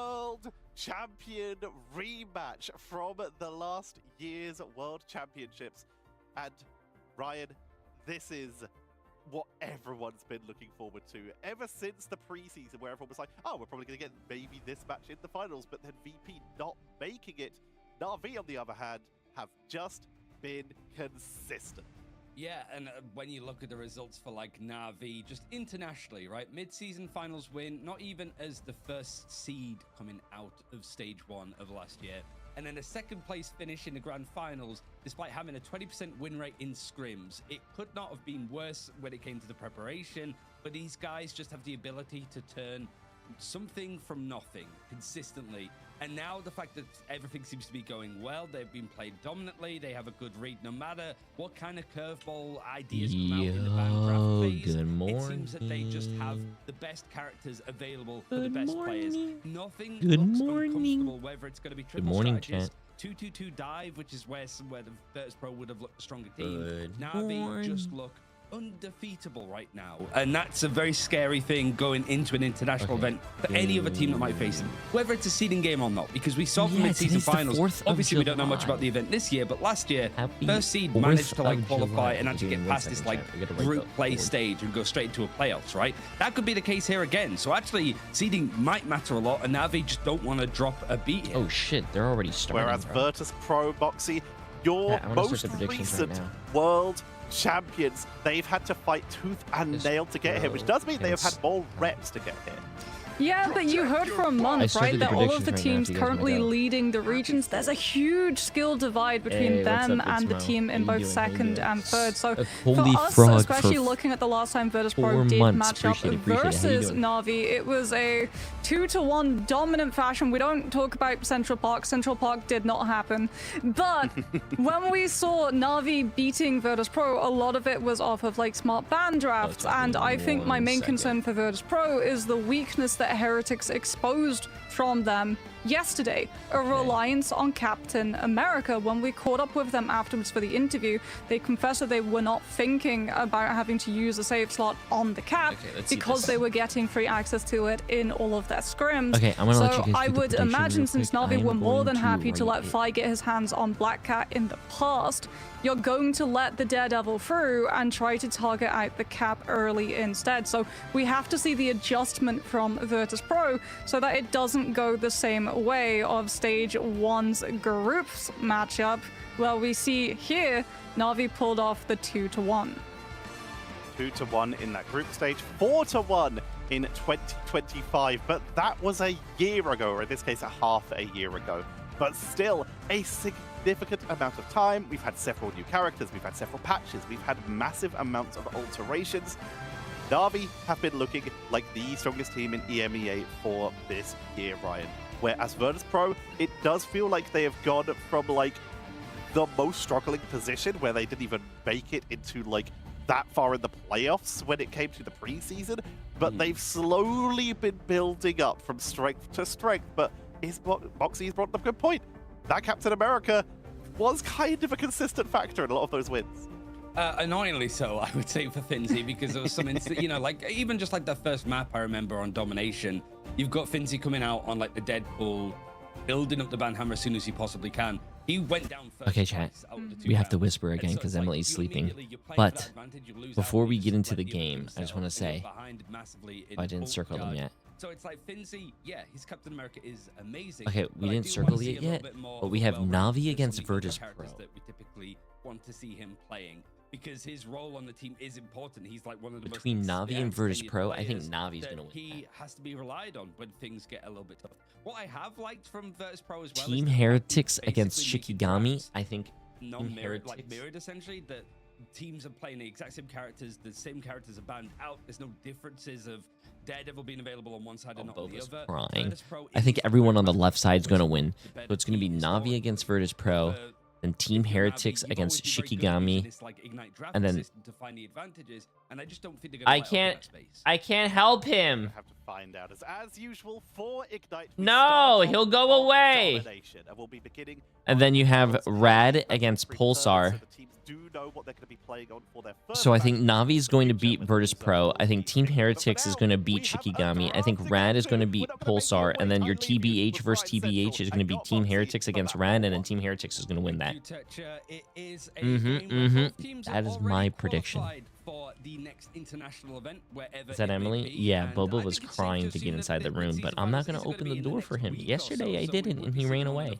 World Champion rematch from the last year's World Championships. And Ryan, this is what everyone's been looking forward to ever since the preseason, where everyone was like, oh, we're probably going to get maybe this match in the finals, but then VP not making it. Na'Vi, on the other hand, have just been consistent. Yeah, and when you look at the results for like Na'Vi, just internationally, right? Mid-season finals win, not even as the first seed coming out of stage 1 of last year. And then a second place finish in the grand finals, despite having a 20% win rate in scrims. It could not have been worse when it came to the preparation, but these guys just have the ability to turn something from nothing consistently. And now the fact that everything seems to be going well, they've been played dominantly, they have a good read no matter what kind of curveball ideas come out in the band draft phase. Good morning. It seems that they just have the best characters available for the best players. Nothing Good looks morning. uncomfortable, whether it's going to be triple Good morning, strategies, chat. 2-2-2 dive, which is where somewhere the Virtus Pro would have looked a stronger team. Good Na'Vi morning. just look undefeatable right now, and that's a very scary thing going into an international event for any other team that might face them, whether it's a seeding game or not, because we saw from mid-season finals, obviously we don't know much about the event this year, but last year first seed managed to like qualify and actually get past this like group play stage and go straight into a playoffs, right? That could be the case here again, so actually seeding might matter a lot, and Na'Vi just don't want to drop a beat here. Oh shit, they're already starting. Whereas bro. Virtus Pro, Boxy, your most recent world champions, they've had to fight tooth and nail to get here, which does mean they have had more reps to get here. Yeah, but you heard for a month, right, that all of the teams currently leading the regions, there's a huge skill divide between them and the team in both second and third. So for us, especially looking at the last time Virtus Pro did match up versus Na'Vi, it was a 2-1 dominant fashion. We don't talk about Central Park. Central Park did not happen. But when we saw Na'Vi beating Virtus Pro, a lot of it was off of like smart band drafts. And I think my main concern for Virtus Pro is the weakness that Heretics exposed from them yesterday, a reliance on Captain America. When we caught up with them afterwards for the interview, they confessed that they were not thinking about having to use a save slot on the cap because they were getting free access to it in all of their scrims. So I would imagine, since Na'Vi were more than happy to let Fi get his hands on Black Cat in the past, you're going to let the Daredevil through and try to target out the cap early instead. So we have to see the adjustment from Virtus Pro so that it doesn't go the same way of stage 1's groups matchup, where we see here Na'Vi pulled off the 2-1. 2-1 in that group stage, 4-1 in 2025, but that was a year ago, or in this case, a half a year ago. But still, a significant amount of time. We've had several new characters, we've had several patches, we've had massive amounts of alterations. Na'Vi have been looking like the strongest team in EMEA for this year, Ryan. Whereas Virtus Pro, it does feel like they have gone from like the most struggling position, where they didn't even make it into like that far in the playoffs when it came to the preseason, but they've slowly been building up from strength to strength. But Boxy's brought up a good point. That Captain America was kind of a consistent factor in a lot of those wins. Annoyingly so, I would say, for Finzi, because there was some, you know, like even just like the first map I remember on Domination, you've got Finzi coming out on like the Deadpool, building up the Banhammer as soon as he possibly can. He went down first. Okay, chat. We have to whisper again because Emily's sleeping. But before we get into the game, I just want to say, I didn't circle them yet. So it's like Finzi, yeah, his Captain America is amazing. Okay, we didn't circle it yet, but we have Na'Vi against Virtus Pro. That we typically want to see him playing, because his role on the team is important. He's like one of the between Na'Vi and Virtus Pro, I think Navi's gonna win. He has to be relied on when things get a little bit tough. What I have liked from Virtus Pro as well, Team Heretics against Shikigami, I think. Non-mirrored, like mirrored essentially. That teams are playing the exact same characters. The same characters are banned out. There's no differences of Daredevil being available on one side and not on the other. Crying. I think everyone on the left side is going to win. So it's going to be Na'Vi against Virtus Pro, then Team Heretics against Shikigami, and then I can't help him. Have to find out as usual for Ignite. No, he'll go away. And then you have Rad against Pulsar. do know what they're going to be playing on for their first. So I think Na'Vi is going to beat Virtus Pro. I think Team Heretics is going to beat Shikigami. I think Rad is going to beat Pulsar. And then your TBH versus TBH is going to be Team Heretics against Rad. And then Team Heretics is going to win that. That is my prediction. For the next international event, wherever is that Emily? Yeah, Boba was crying to get inside the room, but I'm not going to open the door for him. Yesterday I didn't, and he ran away.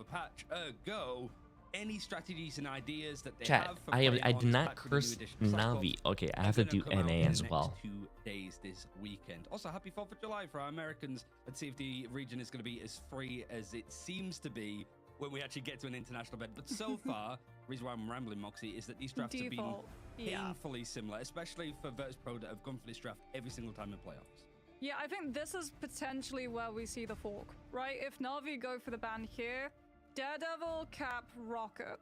Any strategies and ideas that they Chat, have I did not curse Na'Vi. Okay, I have to do NA as well. 2 days this weekend. Also, happy 4th of July for our Americans. Let's see if the region is going to be as free as it seems to be when we actually get to an international event. But so far, the reason why I'm rambling, Moxie, is that these drafts have been painfully similar, especially for Virtus Pro that have gone for this draft every single time in playoffs. Yeah, I think this is potentially where we see the fork, right? If Na'Vi go for the ban here, Daredevil, Cap, Rocket.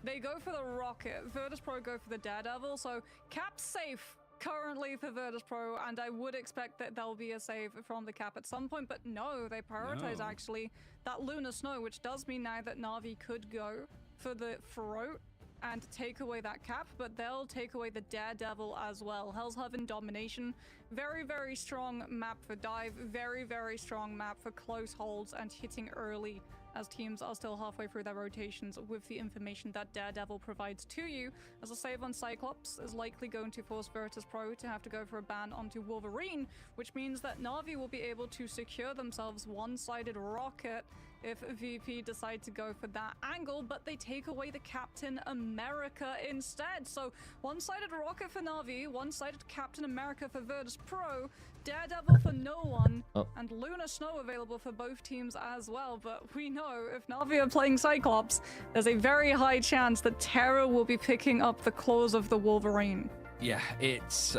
They go for the Rocket. Virtus Pro go for the Daredevil, so Cap's safe currently for Virtus Pro, and I would expect that there'll be a save from the Cap at some point, but no, they prioritize actually that Lunar Snow, which does mean now that Na'Vi could go for the Throat and take away that Cap, but they'll take away the Daredevil as well. Hell's Heaven Domination, very, very strong map for dive, very, very strong map for close holds and hitting early as teams are still halfway through their rotations with the information that Daredevil provides to you, as a save on Cyclops is likely going to force Virtus Pro to have to go for a ban onto Wolverine, which means that Na'Vi will be able to secure themselves one-sided Rocket if VP decide to go for that angle, but they take away the Captain America instead. So one-sided Rocket for Na'Vi, one-sided Captain America for Virtus Pro, Daredevil for no one, and Lunar Snow available for both teams as well. But we know if Na'Vi are playing Cyclops, there's a very high chance that Terra will be picking up the claws of the Wolverine. Yeah, it's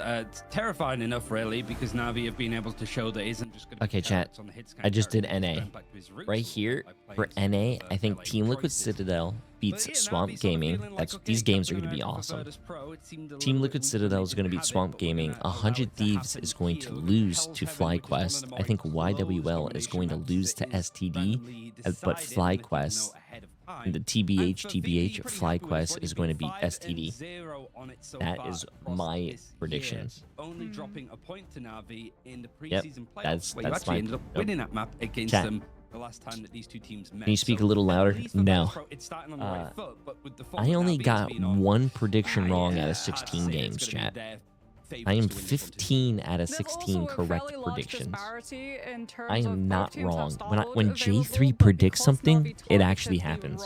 terrifying enough, really, because Na'Vi have been able to show that isn't just going to okay, chat. I just did NA. Right here, for NA, I think Team Liquid Citadel beats Swamp Gaming. These games are going to be awesome. Team Liquid Citadel is going to beat Swamp Gaming. 100 Thieves is going to lose to FlyQuest. I think YWL is going to lose to STD, but FlyQuest, the TBH FlyQuest is going to beat STD. That is my prediction. Only dropping a point to Na'Vi in the preseason playoffs. You actually ended up winning that map against them the last time that these two teams met. Can you speak a little louder? No. I only got one prediction wrong out of 16 games, chat. I am 15 out of 16 correct predictions. I am not wrong. When Jay3 predicts something, it actually happens.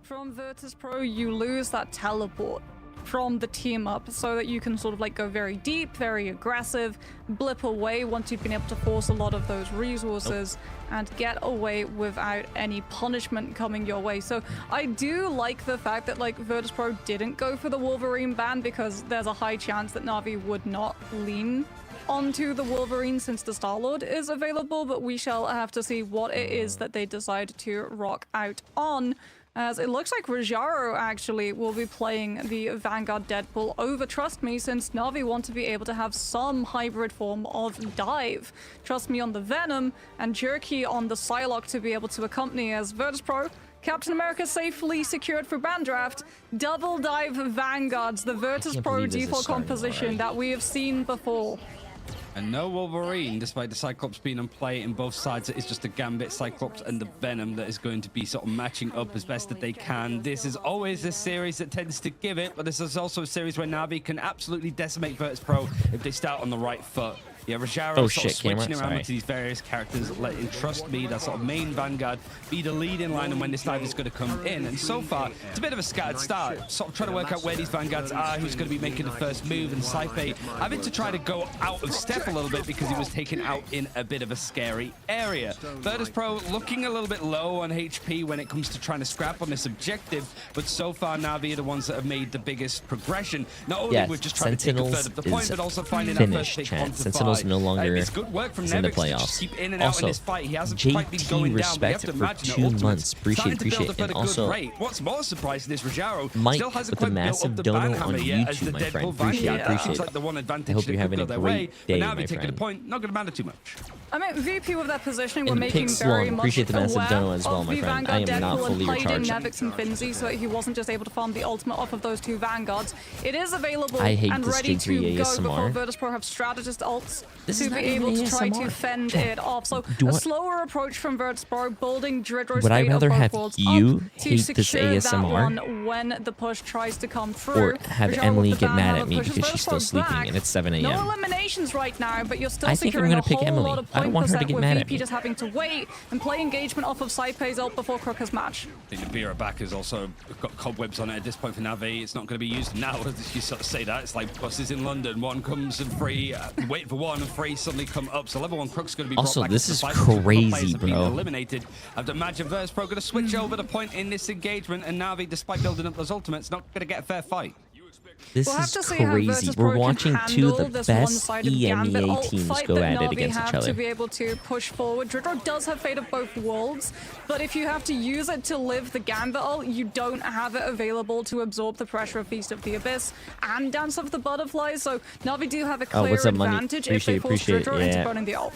From Virtus Pro, you lose that teleport from the team up so that you can sort of like go very deep, very aggressive, blip away once you've been able to force a lot of those resources and get away without any punishment coming your way. So I do like the fact that like Virtus Pro didn't go for the Wolverine ban, because there's a high chance that Na'Vi would not lean onto the Wolverine since the Star-Lord is available, but we shall have to see what it is that they decide to rock out on. As it looks like Rajaro actually will be playing the Vanguard Deadpool over Trust Me, since Na'Vi want to be able to have some hybrid form of dive. Trust Me on the Venom and Jerky on the Psylocke to be able to accompany as Virtus Pro. Captain America safely secured for ban draft. Double dive Vanguards, the Virtus Pro default composition that we have seen before. And no Wolverine, despite the Cyclops being on play in both sides. It's just the Gambit, Cyclops, and the Venom that is going to be sort of matching up as best that they can. This is always a series that tends to give it, but this is also a series where Na'Vi can absolutely decimate Virtus Pro if they start on the right foot. Yeah, Rajaro sort of switching around into these various characters, letting Trust Me, that sort of main Vanguard, be the leading line and when this dive is going to come in. And so far, it's a bit of a scattered start. Sort of trying to work out where these Vanguards are, who's going to be making the first move. And Saife having to try to go out of step a little bit because he was taken out in a bit of a scary area. Virtus Pro looking a little bit low on HP when it comes to trying to scrap on this objective. But so far, Na'Vi are the ones that have made the biggest progression. Not only with just trying to take a third of the point, but also finding that first pick onto 5. is no longer in the playoffs. Also, Jay3 respect for 2 months. Appreciate. And also, Mike with the massive dono on YouTube, my friend. Appreciate. I hope you're having a great day, my friend. Not going to matter too much. I mean, VP with that positioning were And making very much appreciate the massive dono as well, my the friend. I Vanguard am not deck pool fully and played in recharged. Nevix and Finzi, so that he wasn't just able to farm the ultimate off of those 2 Vanguards. It is available and ready to go before Virtus.pro have strategist ults to be able to try to fend it off. So a slower approach from Virtus.pro, building Dridro's Would I rather have you hate this ASMR when the push tries to come through, or have Emily get mad at me because she's still sleeping and it's 7 a.m.? No eliminations right now, but you're still I think I'm securing gonna a pick whole Emily. lot of I don't point want her to percent get with mad at VP me. just having to wait and play engagement off of Saipei's ult before Crooker's match. I think the Bira back has also got cobwebs on it at this point for Navi. It's not going to be used now. You sort of say that. It's like buses in London. One comes and free. Wait for one and free suddenly come up. So level 1 Crook's going to be also, brought back this to is the fight. crazy, bro. Eliminated. I have to imagine Virtus.pro going to switch over the point in this engagement, and Navi, despite building up those ultimates, not going to get a fair fight. This is crazy. We're watching 2 of the best EMEA teams go at it against each other. To be able to push forward. Dridro does have Fate of both worlds, but if you have to use it to live the Gambit ult, you don't have it available to absorb the pressure of Feast of the Abyss and Dance of the Butterflies, so Navi do have a clear advantage if they force Dridro into burning the ult.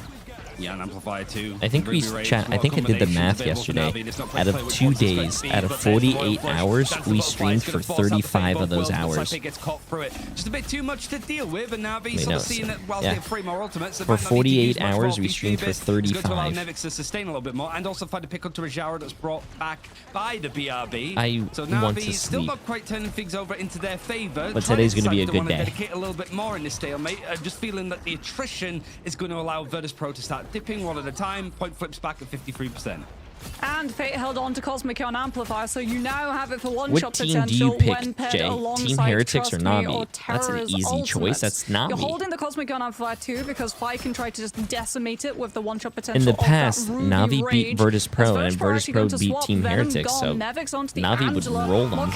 Yeah, and Amplifier too. I think I did the math yesterday. Out of 2 days, out of 48 hours, we streamed for 35 of those hours. Gets caught through it. Just a bit too much to deal with, and Navi sort of seeing that whilst they have 3 more ultimates, for 48 hours, we streamed for 35. It's going to allow Nevix to sustain a little bit more, and also find a pick up to Rajara that's brought back by the BRB. So Navi still not quite turning things over into their favor. But today's going to be a good day. Dedicate a little bit more in this stalemate. Just feeling that the attrition is going to allow Virtus.pro to start dipping one at a time. Point flips back at 53%. And Fate held on to Cosmic on Amplifier, so you now have it for one-shot potential. potential. What team do you pick, when paired Jay? alongside Team Heretics or Navi? Or That's an easy Ultimates. choice. That's Navi. You're holding the Cosmic on Amplifier too, because Fi can try to just decimate it with the one-shot potential. In the past, Navi beat Virtus.pro, and Virtus.pro beat Team Heretics, so Navi would roll them. Oh,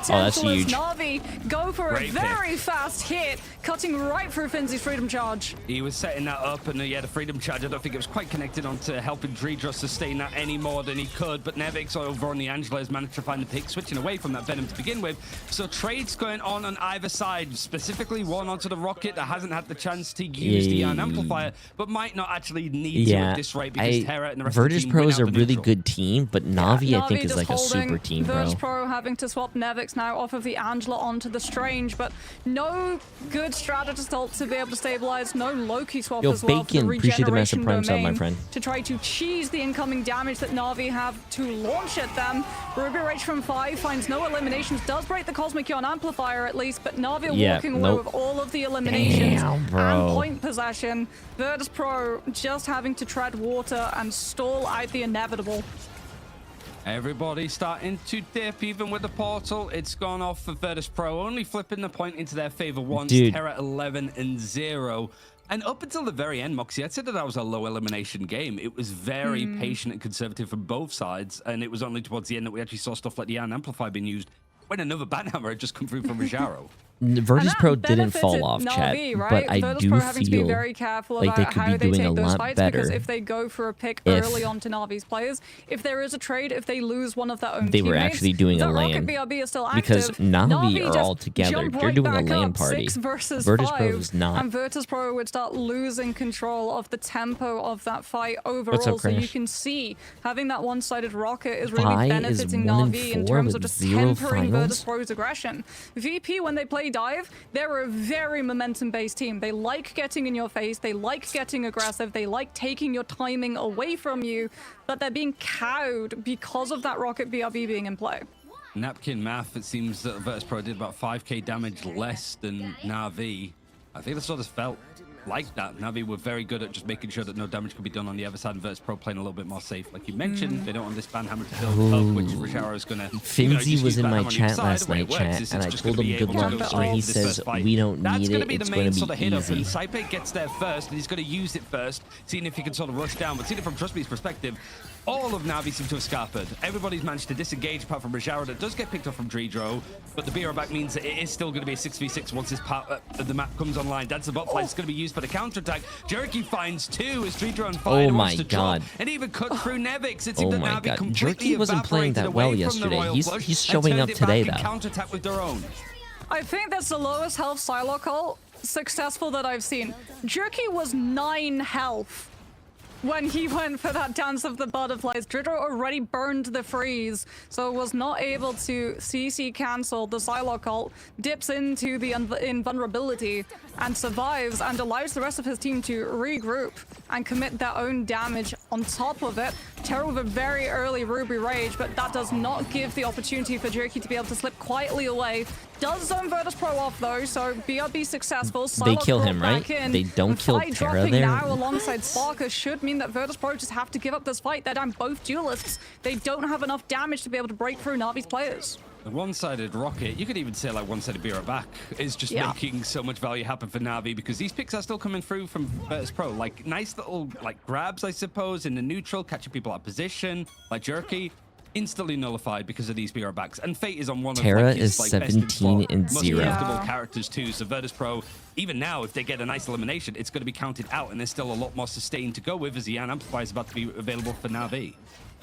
that's huge. Navi go for a very fast hit, cutting right through Finzi's Freedom Charge. He was setting that up, and the Freedom Charge, I don't think it was quite connected onto helping Dridro sustain that any more than he could, but Nevix over on the Angela has managed to find the pick, switching away from that Venom to begin with. So trades going on either side, specifically one onto the Rocket that hasn't had the chance to use the Amplifier, but might not actually need to at this rate because Terra and the rest of the team Virtus.pro is a really good team, but Navi I think is like a super team, bro. Virtus.pro having to swap Nevix now off of the Angela onto the Strange, but no good strategist ult to be able to stabilize, no Loki swap as well. Bacon, appreciate the massive prime sub, my friend. To try to cheese the incoming damage that Navi have to launch at them. Ruby Rage from 5 finds no eliminations, does break the Cosmic Yawn Amplifier at least, but Navi walking away with all of the eliminations and point possession. Virtus.pro just having to tread water and stall out the inevitable. Everybody starting to dip, even with the portal. It's gone off for Virtus.pro, only flipping the point into their favor once. Terra 11-0. And up until the very end, Moxie, I'd said that was a low elimination game. It was very patient and conservative from both sides, and it was only towards the end that we actually saw stuff like the Amplifier being used when another Banhammer had just come through from Rajaro. Virtus.pro didn't fall off, Navi, chat, right? but I do feel very careful like they about could how be doing a lot better. Because if they go for a pick early on to Navi's players, if there is a trade, if they lose one of their own they were actually doing a LAN. Because Navi are all together. They're doing a LAN party. Virtus.pro is not. And Virtus.pro would start losing control of the tempo of that fight overall. So you can see having that one-sided rocket is really benefiting Navi in terms of just tempering Virtus.pro's aggression. VP, when they play dive, they're a very momentum-based team. They like getting in your face, they like getting aggressive, they like taking your timing away from you, but they're being cowed because of that Rocket BRB being in play. Napkin math, it seems that Virtus.pro did about 5k damage less than Navi. I think that's sort of felt like that. Navi were very good at just making sure that no damage could be done on the other side, and Virtus.pro playing a little bit more safe. Like you mentioned, they don't want this Banhammer to build up, which Rajaro is going to... Finzi was in my chat last night, and I told him good luck, and he says, we don't need it, it's going to be easy. Saipei gets there first, and he's going to use it first, seeing if he can sort of rush down. But seeing it from Trustme's perspective, all of Navi seem to have scarpered. Everybody's managed to disengage apart from Rajaro that does get picked up from Dridro, but the BR back means that it is still going to be a 6v6 once this part of the map comes online. That's the bot flight. It's going to be used for the counterattack. Jay3 finds 2 as Jay3 on fire. Oh my god. And even cut through Nevix. It Oh seemed that my Navi god. completely Jay3 wasn't playing that well yesterday. He's showing up today though. Counterattack with their own. I think that's the lowest health Psylocke ult successful that I've seen. Jay3 was 9 health when he went for that Dance of the Butterflies. Jay3 already burned the freeze, so was not able to CC cancel the Psylocke ult, dips into the invulnerability and survives and allows the rest of his team to regroup and commit their own damage on top of it. Terra with a very early Ruby Rage, but that does not give the opportunity for Jay3 to be able to slip quietly away. Does zone Virtus Pro off though, so BRB successful. They kill him, right? They don't kill Terra there. Now alongside Sparker should mean that Virtus Pro just have to give up this fight. They're down both duelists. They don't have enough damage to be able to break through Navi's players. The one-sided rocket, you could even say like one-sided beer back, is just making so much value happen for Navi because these picks are still coming through from Virtus Pro. Like nice little like grabs, I suppose, in the neutral, catching people out of position, like Jay3. Instantly nullified because of these BR backs, and Fate is on one Terra of like, his, is 17-0. most comfortable characters too. So Virtus Pro, even now, if they get a nice elimination, it's going to be counted out, and there's still a lot more sustain to go with as the Yan Amplifier is about to be available for Navi.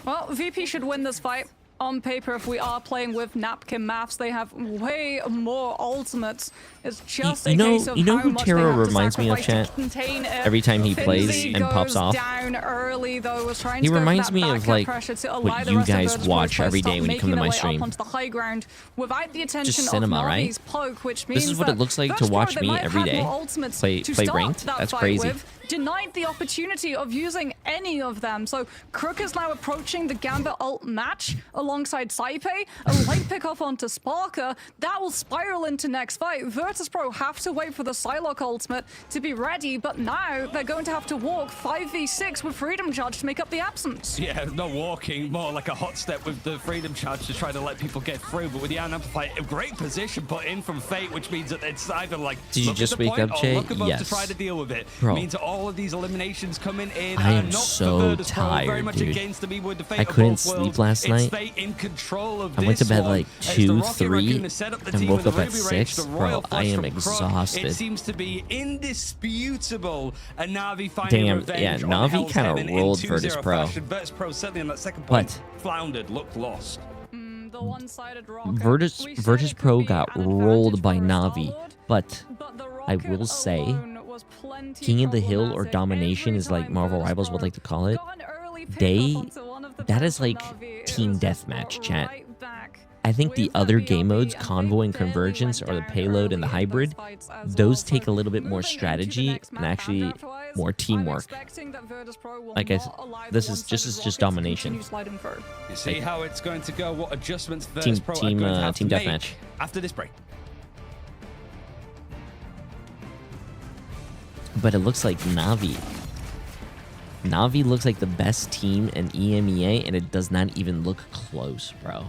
Well, VP should win this fight. On paper, if we are playing with napkin maps, they have way more ultimates. It's just a case of how who much Terra they have reminds to me of, sacrifice chat? to contain it. Every time he Finzi plays and pops off. Down early, though, was trying He to go reminds for me that of like what you guys watch every day when you come to my stream. Onto the high ground without the attention Just cinema, of right? Navi's poke, which means This is what it looks like to watch me every day play ranked. That's crazy. Denied the opportunity of using any of them. So Crook is now approaching the Gambit ult match alongside Saipe. A late pick off onto Sparker. That will spiral into next fight. Virtus Pro have to wait for the Psylocke ultimate to be ready, but now they're going to have to walk 5v6 with Freedom Charge to make up the absence. Yeah, no walking, more like a hot step with the Freedom Charge to try to let people get through. But with the Yan Amplifier, a great position put in from Fate, which means that it's either like did you just wake up, Jay? Look above Yes. to try to deal with it. Bro. Means all of these eliminations coming in. I am not so for Pro, very tired, much dude. against the with the Fate I of couldn't both sleep worlds. last night. It's Fate in control of I went to this bed one. like As the 2, Rocket 3, Raccoon has set up the and team woke with up at Ruby Rage, 6. the Bro, Royal I Flush am from Crook. exhausted. It seems to be indisputable. And Navi finding Damn, revenge yeah, on Navi Hell's kinda Heaven in rolled 2-0 Virtus Pro. fashion. Virtus Pro certainly on that second point But floundered, looked lost. The one-sided rocket. Virtus Pro got rolled by Navi, but I will say King of the Hill or Domination is like Marvel Rivals would like to call it. That is like team deathmatch, chat. I think the other game modes, Convoy and Convergence, or the Payload and the Hybrid, those take a little bit more strategy and actually more teamwork. Like this is just Domination. You see how it's going to go, what adjustments Virtus Team Pro are going to have to make deathmatch. after this break. But it looks like Navi looks like the best team in EMEA, and it does not even look close, bro.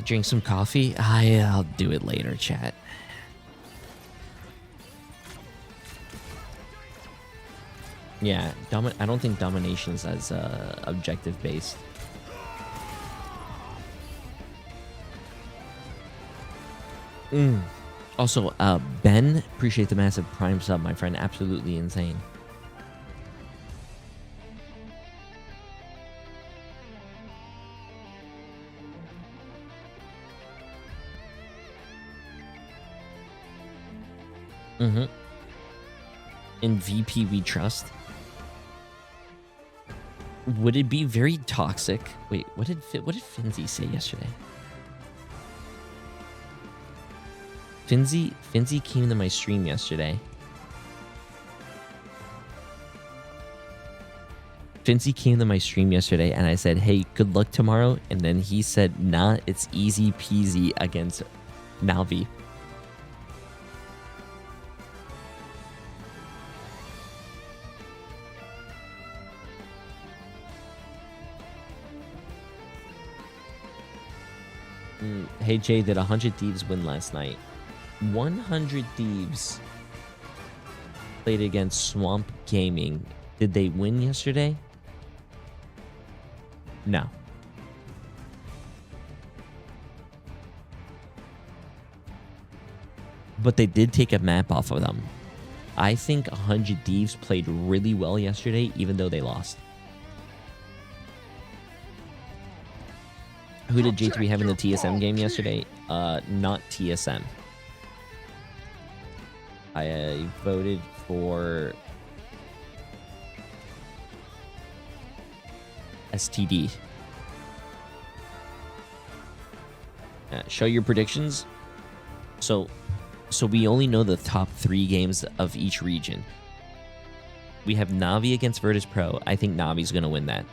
Drink some coffee? I'll do it later, chat. Yeah, I don't think Domination is as objective-based. Also, Ben, appreciate the massive Prime sub, my friend. Absolutely insane. In VP we trust. Would it be very toxic? Wait, what did Finzi say yesterday? Finzi came to my stream yesterday. And I said, hey, good luck tomorrow. And then he said, nah, it's easy peasy against Navi. Hey Jay, did 100 Thieves win last night? 100 Thieves played against Swamp Gaming. Did they win yesterday? No. but they did take a map off of them. I think 100 Thieves played really well yesterday, even though they lost. Who did J3 have in the TSM game yesterday? Not TSM. I voted for STD. Show your predictions. So we only know the top 3 games of each region. We have Na'Vi against Virtus Pro. I think Navi's going to win that.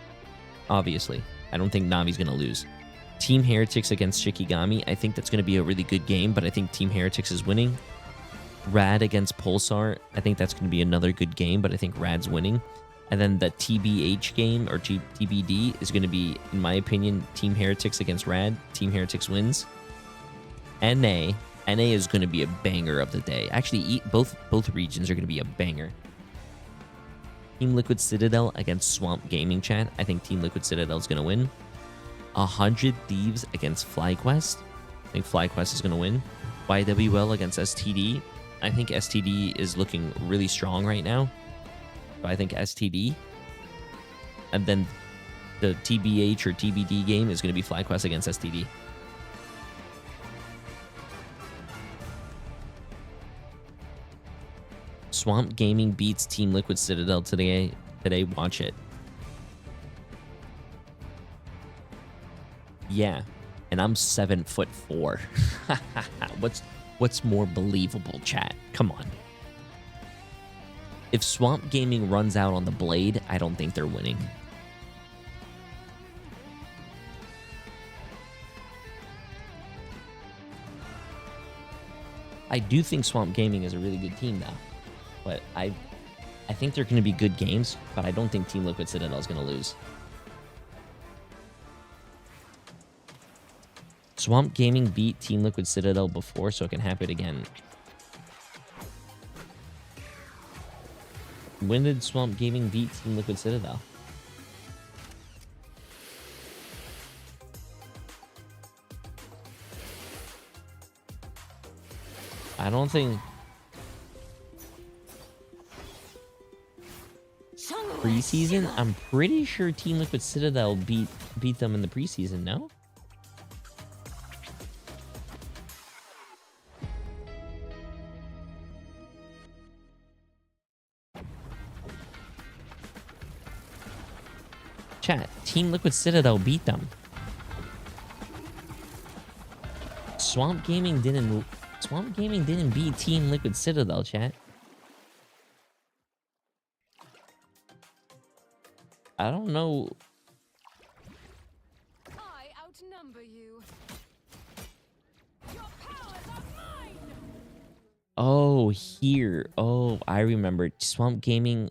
Obviously. I don't think Navi's going to lose. Team Heretics against Shikigami. I think that's going to be a really good game, but I think Team Heretics is winning. Rad against Pulsar. I think that's going to be another good game, but I think Rad's winning. And then the TBH game, or TBD, is going to be, in my opinion, Team Heretics against Rad. Team Heretics wins. NA is going to be a banger of the day. Actually, both regions are going to be a banger. Team Liquid Citadel against Swamp Gaming, chat. I think Team Liquid Citadel is going to win. 100 Thieves against FlyQuest. I think FlyQuest is going to win. YWL against STD. I think STD is looking really strong right now. So I think STD. And then the TBH or TBD game is going to be FlyQuest against STD. Swamp Gaming beats Team Liquid Citadel today. Watch it. Yeah, and I'm 7'4". What's more believable, chat? Come on. If Swamp Gaming runs out on the blade, I don't think they're winning. I do think Swamp Gaming is a really good team now, but I think they're going to be good games, but I don't think Team Liquid Citadel is going to lose. Swamp Gaming beat Team Liquid Citadel before, so it can happen again. When did Swamp Gaming beat Team Liquid Citadel? I don't think... Preseason? I'm pretty sure Team Liquid Citadel beat them in the preseason, no? Chat, Team Liquid Citadel beat them. Swamp Gaming didn't beat Team Liquid Citadel, chat. I don't know. I outnumber you. Your powers are mine. Oh, here. Oh, I remember. Swamp Gaming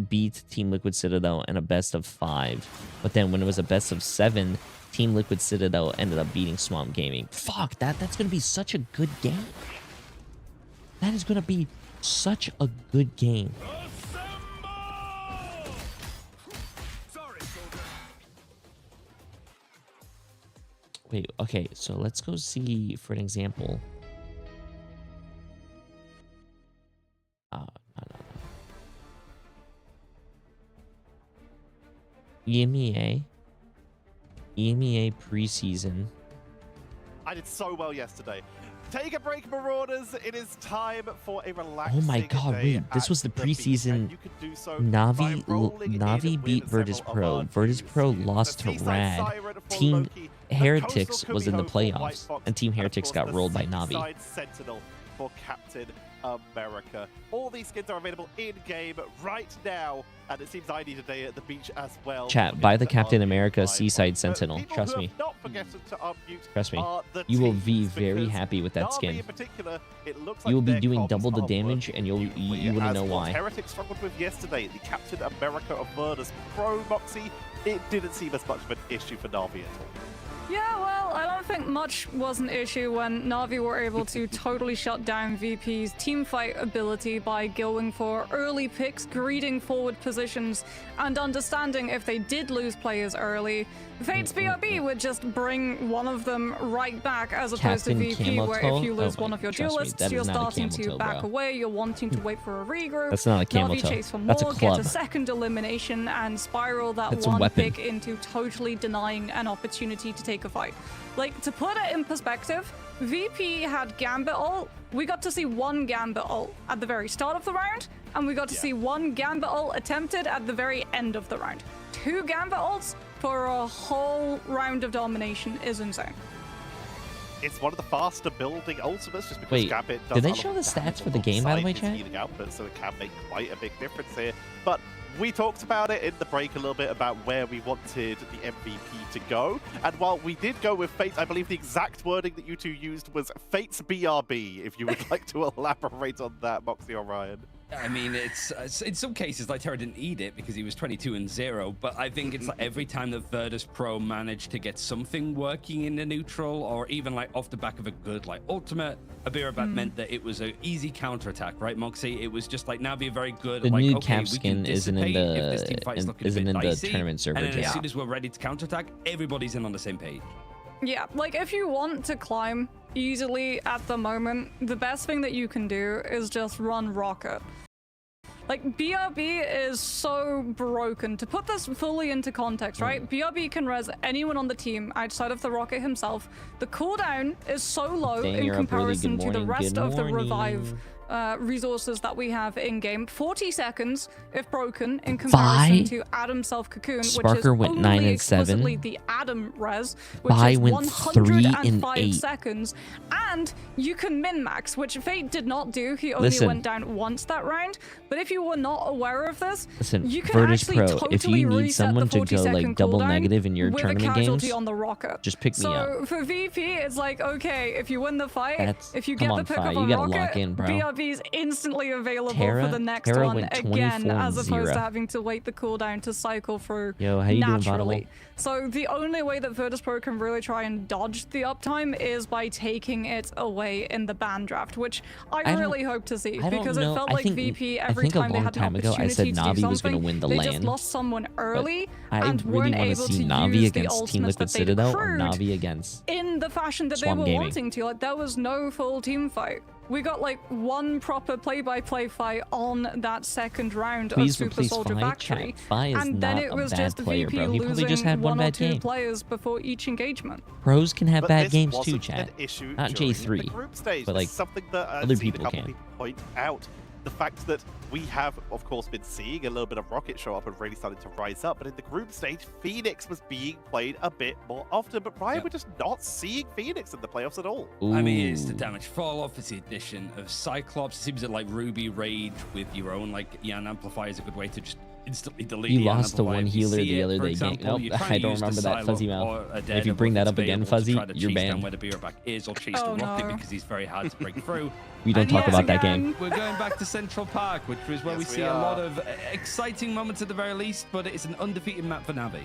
beat Team Liquid Citadel in a best of 5. But then when it was a best of 7, Team Liquid Citadel ended up beating Swamp Gaming. Fuck, that's going to be such a good game. That is going to be such a good game. Wait, okay, so let's go see, for an example. No. EMEA preseason. I did so well yesterday. Take a break, Marauders. It is time for a relaxing Oh my god, wait, this was the preseason. So Navi beat Virtus Pro. Virtus Pro lost to Rad. Team Heretics was in the playoffs, and Team Heretics got rolled by Navi. Sentinel for Captain America. All these skins are available in-game right now, and it seems I need a day at the beach as well. Chat, buy the Captain America Seaside Sentinel. Trust me. Trust me. You will be very happy with that skin. You will be doing double the damage, and you wouldn't know why. Heretics struggled with yesterday, the Captain America of Virtus Pro Moxie, it didn't seem as much of an issue for Navi at all. Yeah, well, I don't think much was an issue when Na'Vi were able to totally shut down VP's teamfight ability by going for early picks, greeting forward positions, and understanding if they did lose players early, Fate's BRB would just bring one of them right back, as opposed to VP, where if you lose one of your duelists, you're starting to back away, you're wanting to wait for a regroup. That's not a camel Na'Vi toe. chase for more, That's a club. get a second elimination, and spiral that That's a one weapon. pick into totally denying an opportunity to take a fight. Like, to put it in perspective, VP had Gambit ult. We got to see one Gambit ult at the very start of the round, and we got to see one Gambit ult attempted at the very end of the round. 2 Gambit ults for a whole round of domination is insane. It's one of the faster building ultimates, just because Wait, Gambit does did they a lot show of the damage stats for the game, by the way, alongside chat? its healing output, so it can make quite a big difference here. But we talked about it in the break a little bit about where we wanted the MVP to go. And while we did go with Fate, I believe the exact wording that you two used was Fate's BRB, if you would like to elaborate on that, Moxie or Ryan. I mean, it's in some cases like Terra didn't eat it because he was 22-0, but I think it's like every time that Virtus Pro managed to get something working in the neutral, or even like off the back of a good like ultimate, Abirabat meant that it was an easy counterattack, right, Moxie? It was just like Navi very good. The like, new okay, cap skin isn't in the dicey, tournament server. and then just as soon as we're ready to counterattack, everybody's in on the same page. Yeah, like if you want to climb easily at the moment, the best thing that you can do is just run Rocket. Like, BRB is so broken. To put this fully into context, right? BRB can res anyone on the team outside of the Rocket himself. The cooldown is so low in comparison to the rest of the revive resources that we have in-game. 40 seconds, if broken, in comparison to Adam Self-Cocoon, which is went 9 only and explicitly 7. the Adam res, which Vi is went 3 and 105 8. seconds. And you can min-max, which Fate did not do. He only went down once that round. But if you were not aware of this, you can Virtus actually Pro, totally if you need reset someone the to go 40-second like double cooldown negative in your with tournament a casualty games, on the Rocket. just pick me up. So for VP, it's like, okay, if you win the fight, if you come get on, the pick Fi, up you on gotta Rocket, lock in, bro. BRB is instantly available Terra- for the next Terra one went again, as opposed 24-0. to having to wait the cooldown to cycle through Yo, how you doing, naturally. Bottle? So the only way that Virtus Pro can really try and dodge the uptime is by taking it away in the ban draft, which I really hope to see, because it felt like VP every time they had an opportunity to do something, they just lost someone early and weren't able to use the ultimates that they'd accrued Na'Vi against in the fashion that they were wanting to. Like, there was no full team fight. We got like one proper play-by-play fight on that second round of Super Soldier Factory, and then it was just VP losing one or two players before each engagement. Pros can have bad games wasn't too, chat. an issue Not during J3, the group stage. but like something that other I've seen people a couple can. people point out. The fact that we have, of course, been seeing a little bit of Rocket show up and really starting to rise up, but in the group stage, Phoenix was being played a bit more often. But Ryan, we're just not seeing Phoenix in the playoffs at all. Ooh. I mean, it's the damage fall off. It's the addition of Cyclops. It seems that like Ruby Rage with your own like Yan amplifier is a good way to just instantly delete. You lost to one healer the other day. Nope, I don't remember that, Fuzzy Mouth. If you bring that up again, Fuzzy, you're banned. Where the beer back is, or chase the Rocket because he's very hard to break through. We don't talk about that game. We're going back to Central Park, which is where we see a lot of exciting moments at the very least, but it's an undefeated map for Navi.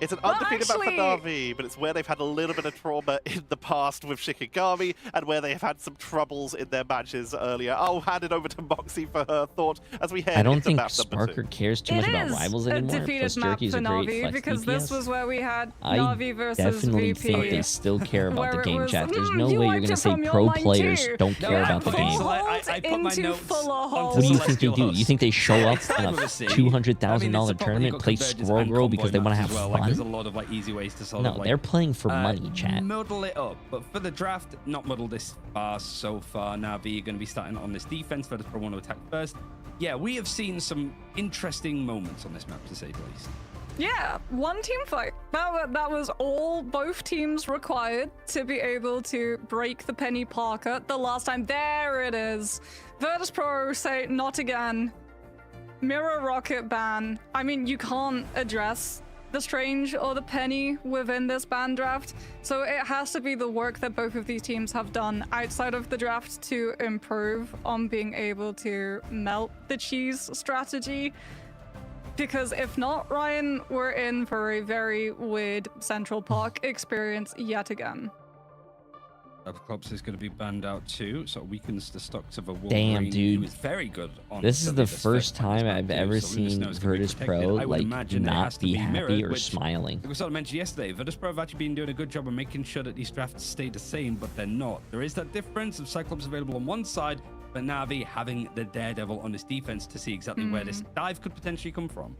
It's an undefeated map for Na'Vi, but it's where they've had a little bit of trauma in the past with Shikigami, and where they have had some troubles in their matches earlier. I'll hand it over to Moxie for her thought as we head into map number 2. Cares too much about rivals anymore. Plus, Jerky's a great flex because DPS. This was where we had Na'Vi versus definitely VP. think they still care about the game, chat. There's no way you're gonna say pro players don't care about the game. I put my notes. What do you think they do? You think they show up in a $200,000 tournament, play Squirrel Girl because they want to have fun? There's a lot of like easy ways to solve it. No, they're playing for money, chat. Muddle it up, but for the draft, not muddle this far so far. Navi, you're going to be starting on this defense. Virtus Pro want to attack first. Yeah, we have seen some interesting moments on this map, to say the least. Yeah, one team fight. That was all both teams required to be able to break the Penny Parker the last time. There it is. Virtus Pro say not again. Mirror Rocket ban. I mean, you can't address the Strange or the Penny within this ban draft, so it has to be the work that both of these teams have done outside of the draft to improve on being able to melt the cheese strategy. Because if not, Ryan, we're in for a very weird Central Park experience yet again. Clubs is going to be banned out too, so it weakens the stocks of a Damn, Wolverine dude. who is very good on This is the this first spec on this time map I've too, ever so seen Luna's gonna be Virtus protected. Pro I would like imagine it has not to be happy mirrored, or which smiling. we sort of mentioned yesterday. Virtus Pro have actually been doing a good job of making sure that these drafts stay the same, but they're not. There is that difference of Cyclops available on one side, but Na'Vi having the Daredevil on his defense to see exactly where this dive could potentially come from.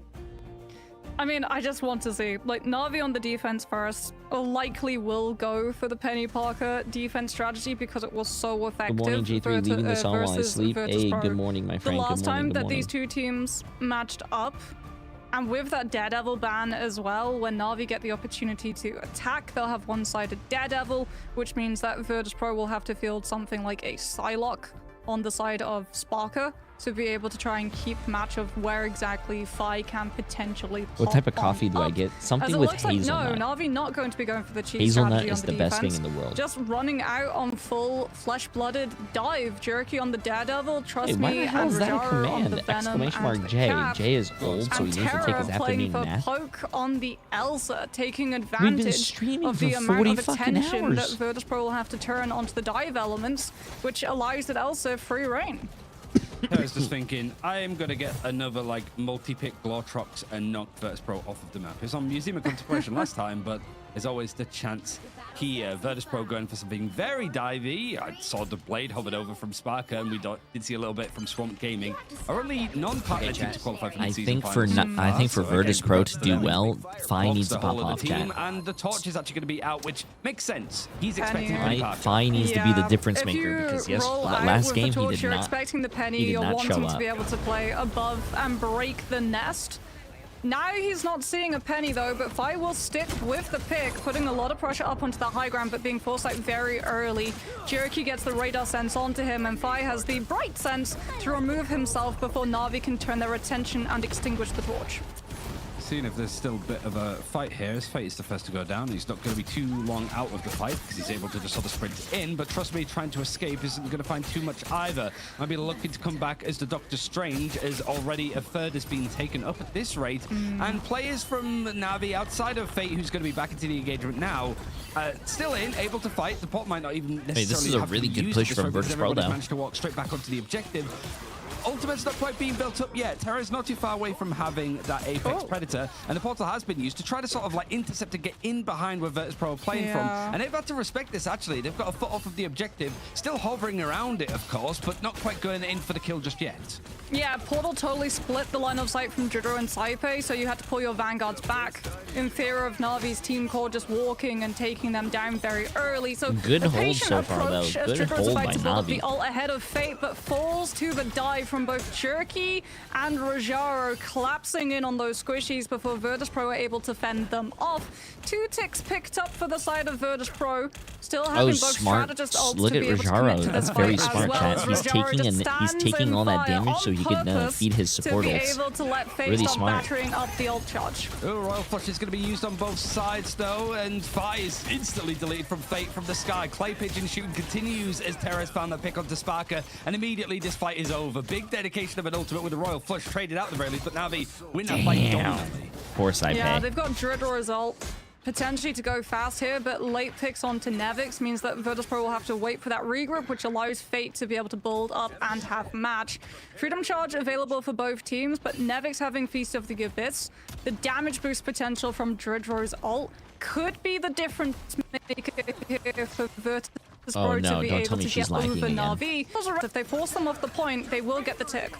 I mean, I just want to see, like, Na'Vi on the defense first likely will go for the Penny Parker defense strategy because it was so effective. Good morning, Jay3, leaving this on while I sleep. Hey, Pro. good morning, my friend. The last time good that morning. these two teams matched up, and with that Daredevil ban as well, when Na'Vi get the opportunity to attack, they'll have one-sided Daredevil, which means that Virtus Pro will have to field something like a Psylocke on the side of Sparker to be able to try and keep match of where exactly Fi can potentially pop What type of on coffee do I up. get? Something As it with looks like, hazelnut. no, Na'Vi not going to be going for the cheese Hazelnut strategy is on the best thing defense. in the world. Just running out on full flesh-blooded dive. Jerky on the Daredevil, trust Hey, why me, the hell and is that a Rajaro on command? the Venom Exclamation and mark the J. Cap. Jay is old, so he And needs to take Terra his playing afternoon for nap. Poke on the Elsa, taking been advantage streaming of for the amount 40 of fucking attention that hours. Virtus Pro will have to turn onto the dive elements, which allows that Elsa free reign. I was just thinking, I am going to get another like multi-pick Glortrox and knock Virtus Pro off of the map. It was on Museum of Contemplation last time, but there's always the chance here. Virtus Pro going for something very divey. I saw the blade hovered over from Sparker, and we did see a little bit from Swamp Gaming. Our only non-partner team to qualify for the I season think for finals. I think for So Virtus again, Pro congrats to to do them. well, Fi Blocks needs the to pop whole of off, the team, chat. and the torch is actually going to be out, which makes sense. He's Penny. expecting Penny Parker. Fi needs to be the Yeah, difference if maker you because yes, roll out last with game the he torch, did you're not. expecting the Penny, he did you're not wanting show to be up. able to play above and break the nest. Now he's not seeing a Penny though, but Fi will stick with the pick, putting a lot of pressure up onto the high ground, but being forced out very early. Jerky gets the radar sense onto him, and Fi has the bright sense to remove himself before Na'Vi can turn their attention and extinguish the torch. Seeing if there's still a bit of a fight here. His Fate is the first to go down. He's not going to be too long out of the fight because he's able to just sort of sprint in. But trust me, trying to escape isn't going to find too much either. Might be lucky to come back as the Doctor Strange, as already a third has been taken up at this rate. And players from Na'Vi outside of Fate, who's going to be back into the engagement now, still in, able to fight. The pot might not even necessarily this is a have to really be good used push at this from rate because Virtus Pro, everybody's though. managed to walk straight back onto the objective. Ultimate's not quite being built up yet. Terra's not too far away from having that Apex Predator, and the portal has been used to try to sort of like intercept and get in behind where Virtus Pro are playing from. And they've had to respect this, actually. They've got a foot off of the objective, still hovering around it, of course, but not quite going in for the kill just yet. Yeah, Portal totally split the line of sight from Jidro and Saipe, so you had to pull your vanguards back in fear of Na'Vi's team core just walking and taking them down very early. So Good a hold patient so far, though. approach as Good Jidro's hold about by to build up Na'Vi. the ult ahead of Fate, but falls to the dive from both Jerky and Rajaro, collapsing in on those squishies before Virtus Pro are able to fend them off. 2 ticks picked up for the side of Virtus Pro, still having both smart. strategist ults Look to at be able to Rajaro. commit to That's this very fight as smart, well, chat. as He's Rajaro taking just he's stands taking in all that fire damage so on he can purpose feed his support to be ults. able to let Fate Really stop smart. battering up the ult charge. Oh, Royal Flush is going to be used on both sides, though, and Fi is instantly deleted from Fate from the sky. Clay Pigeon shooting continues as Terra's found that pick onto Sparker, and immediately this fight is over. Big dedication of an ultimate with the Royal Flush traded out the very least, but Na'Vi win that fight dominantly. Poor Saipe. Yeah, they've got Dridor's ult potentially to go fast here, but late picks onto Nevix means that Virtus Pro will have to wait for that regroup, which allows Fate to be able to build up and have match. Freedom Charge available for both teams, but Nevix having Feast of the Abyss. The damage boost potential from Dridor's ult could be the difference maker here for Virtus Pro no, to be don't able tell me to she's get over lagging again. Na'Vi. If they force them off the point, they will get the tick.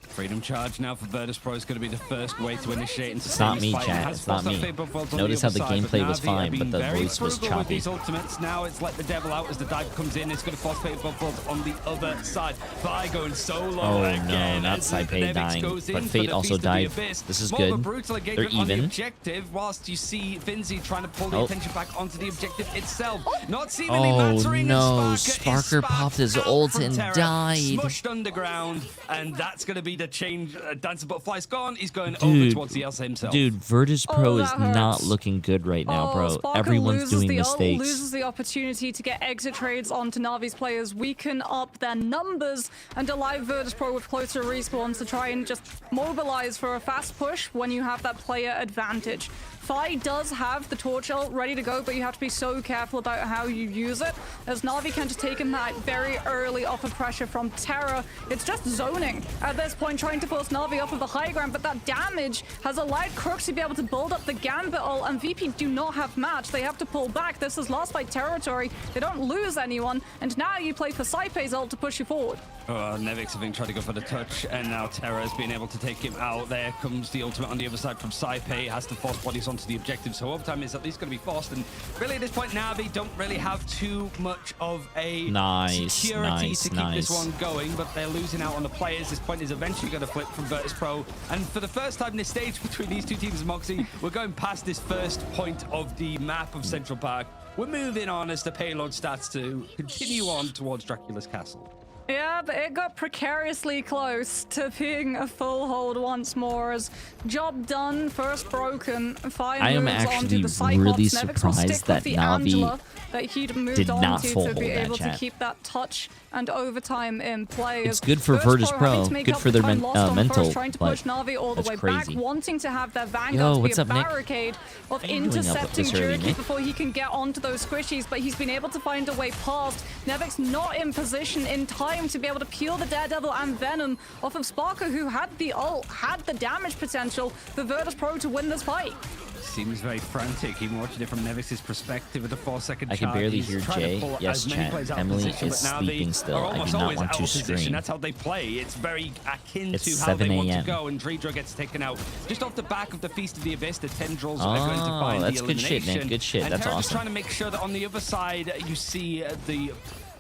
Freedom Charge now for Virtus Pro is going to be the first way to initiate and It's not me, fight. chat. Has It's not forced me. that Fable Vault on Notice the how the other side, gameplay was Na'Vi fine, have but been the very voice was frugal with choppy. these ultimates. Now it's let the devil out as the dive comes in. It's going to force Fable Vault on the other side. Fi going solo Oh again. no, not as Saipe Nevix dying, goes in but for Fate the also Feast of the died. Abyss. This is More of a good. brutal They're engagement on the even. objective, whilst you see Finzi trying to pull the Oh. attention back onto the objective itself. Not seemingly mattering, no, and Sparker Sparker is popped his sparked ult out from and Terra, died. Smushed underground, and that's going to be a change. Dancing Butterfly's gone. He's going over towards the Elsa himself. Dude, Virtus Pro is not looking good right now, bro. Sparker Everyone's doing mistakes. Loses the opportunity to get exit trades onto Navi's players, weaken up their numbers, and allow Virtus Pro with closer respawns to try and just mobilize for a fast push when you have that player advantage. Fi does have the torch ult ready to go, but you have to be so careful about how you use it, as Na'Vi can just take him that very early off of pressure from Terra. It's just zoning at this point, trying to force Na'Vi off of the high ground, but that damage has allowed Crooks to be able to build up the Gambit ult, and VP do not have match. They have to pull back. This is lost by territory. They don't lose anyone, and now you play for Saipei's ult to push you forward. Nevix having tried to go for the touch, and now Terra's been able to take him out. There comes the ultimate on the other side from Saipei. Has to force bodies onto the objective, so overtime is at least going to be forced. And really, at this point, Na'Vi don't really have too much of a security to keep this one going, but they're losing out on the players. This point is eventually going to flip from Virtus Pro, and for the first time in this stage between these two teams, Moxie, we're going past this first point of the map of Central Park. We're moving on as the payload starts to continue on towards Dracula's castle. Yeah, but it got precariously close to being a full hold once more, as job done, first broken. I am actually really surprised that Na'Vi that he'd moved did on not to be able that to keep that touch and overtime in play. It's good for Virtus Pro, good for their mental, trying to push Na'Vi all the way back, wanting to have their Vanguard to be a barricade of intercepting Jerky before he can get onto those squishies, but he's been able to find a way past. Nevix not in position in time to be able to peel the Daredevil and Venom off of Sparker, who had the ult, had the damage potential for Virtus Pro to win this fight. Seems very frantic, even watching it from Nevix's perspective with a 4-second charge. I can barely hear Jay. Yes, chat. Emily is sleeping still. I do not want to scream. That's how they play. It's very akin to how 7 they want to go, and Jay3 gets taken out just off the back of the Feast of the Abyss. The Tendrils are going to find the elimination. That's good shit, man. Good shit. And that's Terra's awesome. just trying to make sure that on the other side you see the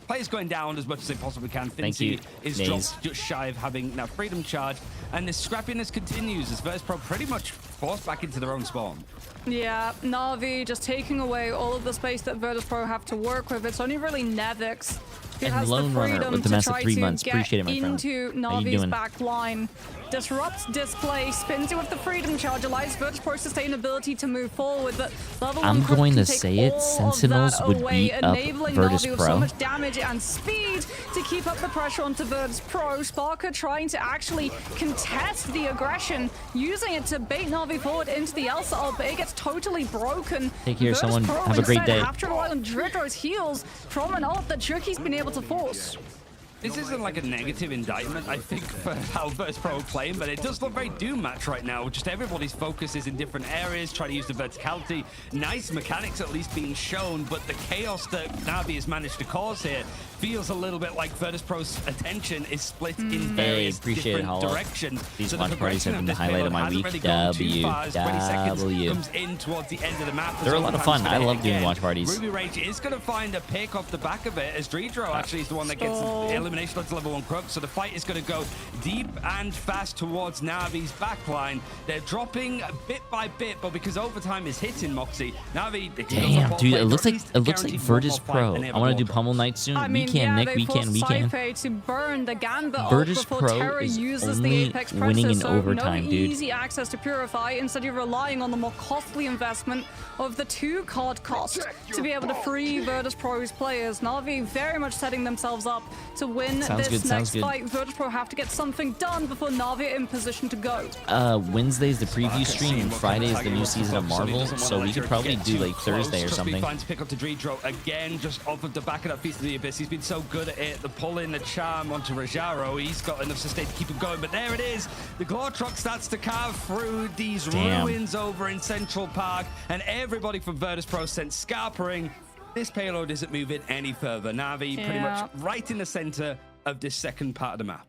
players going down as much as they possibly can. Fincy is dropped just shy of having now Freedom Charge, and the scrappiness continues as Virtus Pro pretty much forced back into their own spawn. Yeah, Na'Vi just taking away all of the space that Virtus Pro have to work with. It's only really Nevix who has the freedom to try to get into Na'Vi's back line. Disrupts display, spins it with the Freedom Charge, allows Virtus Pro sustainability to move forward. But level I'm going to say it, Sentinels would beat up Virtus Pro. So much damage and speed to keep up the pressure onto Virtus Pro. Sparker trying to actually contest the aggression, using it to bait Na'Vi forward into the Elsa ult, but it gets totally broken. Take care, someone. Have a great day. Have to rely on Jay3's heals from an ult that Jerky's been able to force. This isn't like a negative indictment, I think, for how Virtus Pro are playing, but it does look very Doom match right now. Just everybody's focus is in different areas, trying to use the verticality. Nice mechanics at least being shown, but the chaos that Na'Vi has managed to cause here feels a little bit like Virtus Pro's attention is split in various different directions. These watch parties have been the highlight of my week. W. Comes in towards the end of the map. They're a lot of fun. I love doing watch parties. Ruby Rage is going to find a pick off the back of it, as Jay3 actually is the one that gets eliminated. Onto level 1 Crook, so the fight is going to go deep and fast towards Na'Vi's backline. They're dropping bit by bit, but because overtime is hitting Moxie, Na'Vi. Damn, dude, it looks like Virtus Pro. I want to do Pummel Night soon. We can, Nick. We can. To burn the Gambit Virtus before Pro Terra is uses only the Apex winning in so overtime, no dude. Easy access to Purify. Instead, you're relying on the more costly investment of the 2 card cost to be able to free Virtus Pro's players. Na'Vi very much setting themselves up to win this next fight. Virtus Pro have to get something done before Na'Vi are in position to go. Wednesday's the preview stream, and Friday is the new season of Marvel, so we could probably do like Thursday or something. Finds pick up to Jay3 again, just off of the back of that Feast of the Abyss. He's been so good at it. The pull in, the charm onto Rajaro. He's got enough sustain to keep him going, but there it is. The Glow Truck starts to carve through these ruins over in Central Park, and everybody from Virtus Pro sent scarpering. This payload isn't moving any further. Na'Vi pretty much right in the center of this second part of the map.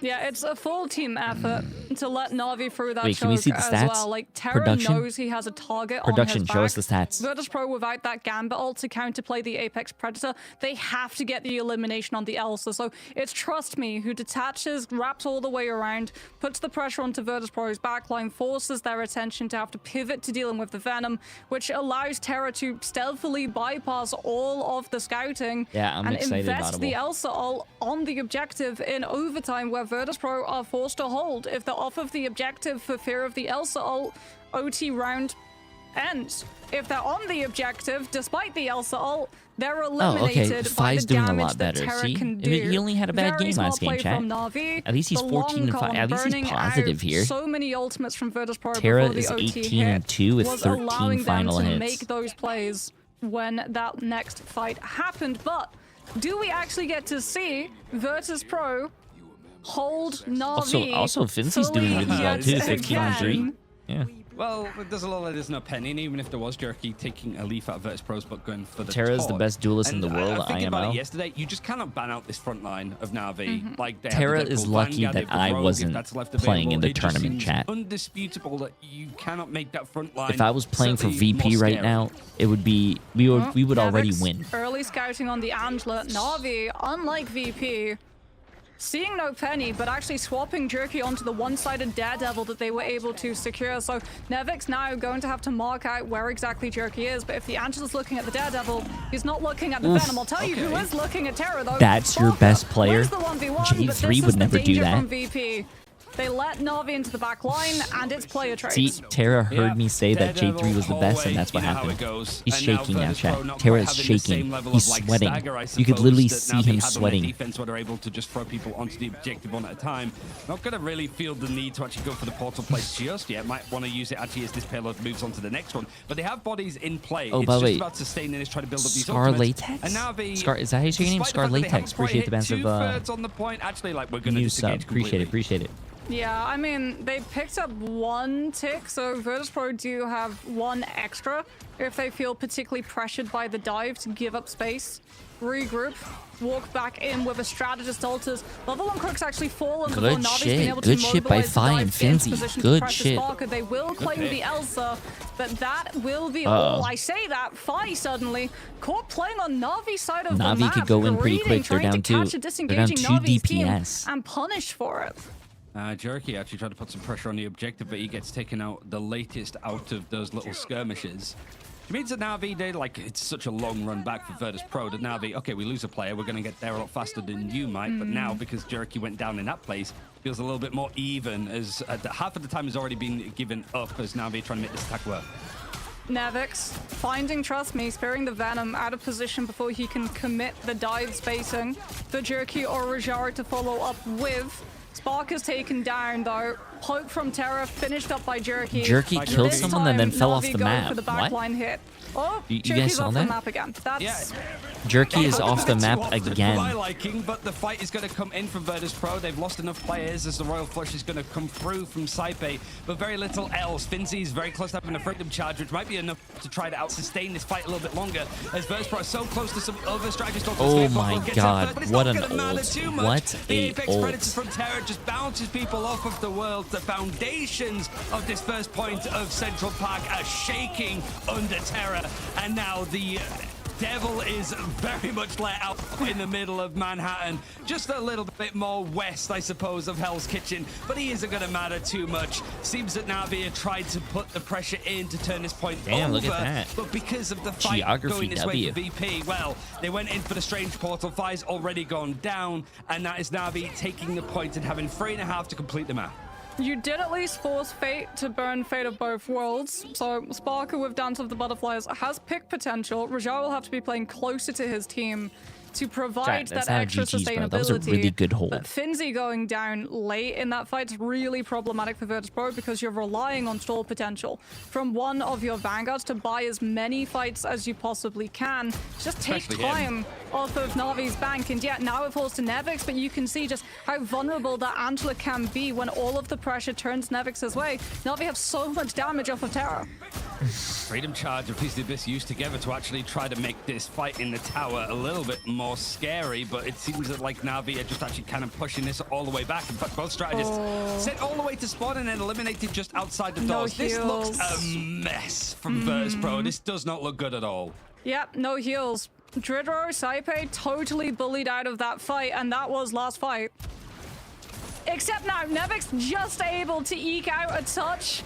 Yeah, it's a full team effort to let Na'Vi through that choke can we see the stats? as well. Like, Terra knows he has a target on his back. Show us the stats. Virtus Pro, without that Gambit ult to counterplay the Apex Predator, they have to get the elimination on the Elsa. So it's Trust Me who detaches, wraps all the way around, puts the pressure onto Virtus Pro's backline, forces their attention to have to pivot to dealing with the Venom, which allows Terra to stealthily bypass all of the scouting and invest the Elsa ult on the objective in overtime, where Virtus.pro are forced to hold. If they're off of the objective for fear of the Elsa ult, OT round ends. If they're on the objective, despite the Elsa ult, they're eliminated by the doing a damage lot better. that Terra See? can do. He only had a bad Very game small last game, play chat. from Na'Vi. At least he's The 14 and long 5. con At least he's burning positive out here. So many ultimates from Virtus.pro Terra before the is OT 18 and 2 with was 13 allowing final them to hits. make those plays when that next fight happened. But do we actually get to see Virtus.pro hold Na'Vi? Also, Finzy's doing really well too, 15 on 3. Yeah. Well, there's a lot of there's no penny, and even if there was Jerky taking a leaf out of Virtus.pro's but going for the Terra's the Taunt. best duelist in the world I at think about it IML. yesterday, you just cannot ban out this front line of Na'Vi. Like, they have Terra the is typical lucky Vanguard, that they have the I Rogue, if wasn't that's left playing in the available. It just tournament seems chat. Undisputable that you cannot make that front line. If I was playing for certainly VP more right scary. now, it would be we would already Nevix win. Early scouting on the Angela. Na'Vi, unlike VP, seeing no penny, but actually swapping Jerky onto the one-sided Daredevil that they were able to secure. So Nevix now going to have to mark out where exactly Jerky is. But if the Angela's looking at the Daredevil, he's not looking at the Venom. I'll tell you who is looking at Terra, though. That's your best player. The 1v1, but Jay3 this would is never the do danger that. From VP. They let Na'Vi into the back line, and it's player traits. See, Terra heard me say that Jay3 was the best, and that's what happened. He's shaking now, chat. Terra is shaking. He's sweating. You could literally see him sweating. Defense where they're able to just throw people onto the objective one at a time. Not going to really feel the need to actually go for the portal place just yet. Might want to use it actually as this payload moves on to the next one. But they have bodies in play. Oh, it's by the just way, about sustaining this, trying to build up these Scar ultimates. Latex? And Na'Vi, Scar, is that how you say your name? despite the Scar fact that they Latex. haven't quite Appreciate the hit bands of two-thirds on the point. Actually, like, we're going to new disengage sub. Appreciate it. completely. Appreciate it. Yeah, I mean, they picked up one tick, so Virtus.pro do have one extra if they feel particularly pressured by the dive to give up space, regroup, walk back in with a strategist alters. Level 1 Crook's actually fallen before Navi's been able to Good shit by mobilize the Fi and dive into Finzy. position to Good pressure shit. Sparker. They will claim the Elsa, but that will be all. I say that, Fi suddenly caught playing on Navi's side of the Navi map. could go in pretty quick. They're Trying down to catch two. a They're down disengaging 2 Navi's team DPS. and punished for it. Jerky actually tried to put some pressure on the objective, but he gets taken out the latest out of those little skirmishes. Which means that Na'Vi did, like, it's such a long run back for Virtus.pro that Na'Vi, okay, we lose a player, we're going to get there a lot faster than you might, but now, because Jerky went down in that place, feels a little bit more even, as half of the time has already been given up as Na'Vi trying to make this attack work. Nevix finding, trust me, sparing the Venom out of position before he can commit the dive spacing for Jerky or Rajara to follow up with. Spark is taken down though. Poke from Terra, finished up by Jerky. Jerky killed someone and then fell off the map. For the backline hit. Oh, You guys Jerky's saw off that? the map again. That's Jerky is off the map To again. my liking, but the fight is going to come in from Virtus.pro. They've lost enough players as the Royal Flush is going to come through from Saipe, but very little else. Finzy is very close to having a freedom charge, which might be enough to try to out-sustain this fight a little bit longer, as Virtus.pro is so close to some other strategists. Oh my god, what an ult. What The a Apex Predator ult. from Terra just bounces people off of the world. The foundations of this first point of Central Park are shaking under Terra, and now the Devil is very much let out in the middle of Manhattan. Just a little bit more west, I suppose, of Hell's Kitchen, but he isn't going to matter too much. Seems that Na'Vi have tried to put the pressure in to turn this point over. Damn, look at that. But because of the fight Geography going this way W. for VP, well, they went in for the strange portal. Fi's already gone down, and that is Na'Vi taking the point and having 3.5 to complete the map. You did at least force Fate to burn Fate of both worlds. So Sparker with Dance of the Butterflies has pick potential. Rajah will have to be playing closer to his team to provide That's that not extra GG's, bro. sustainability. That was a really good hold. But Finzy going down late in that fight is really problematic for Virtus.pro because you're relying on stall potential from one of your vanguards to buy as many fights as you possibly can. Just take Especially time off of Navi's bank, and yet now it falls to Nevix, but you can see just how vulnerable that Angela can be when all of the pressure turns Nevix's way. Navi have so much damage off of Terra. Freedom Charge and Feast of Abyss used together to actually try to make this fight in the tower a little bit more scary, but it seems that like Na'Vi are just actually kind of pushing this all the way back. In fact, both strategists sent all the way to spawn and then eliminated just outside the doors. This looks a mess from Virtus.pro. This does not look good at all. Yep, no heals. Dridro, Saipe totally bullied out of that fight, and that was last fight. Except now, Nevix just able to eke out a touch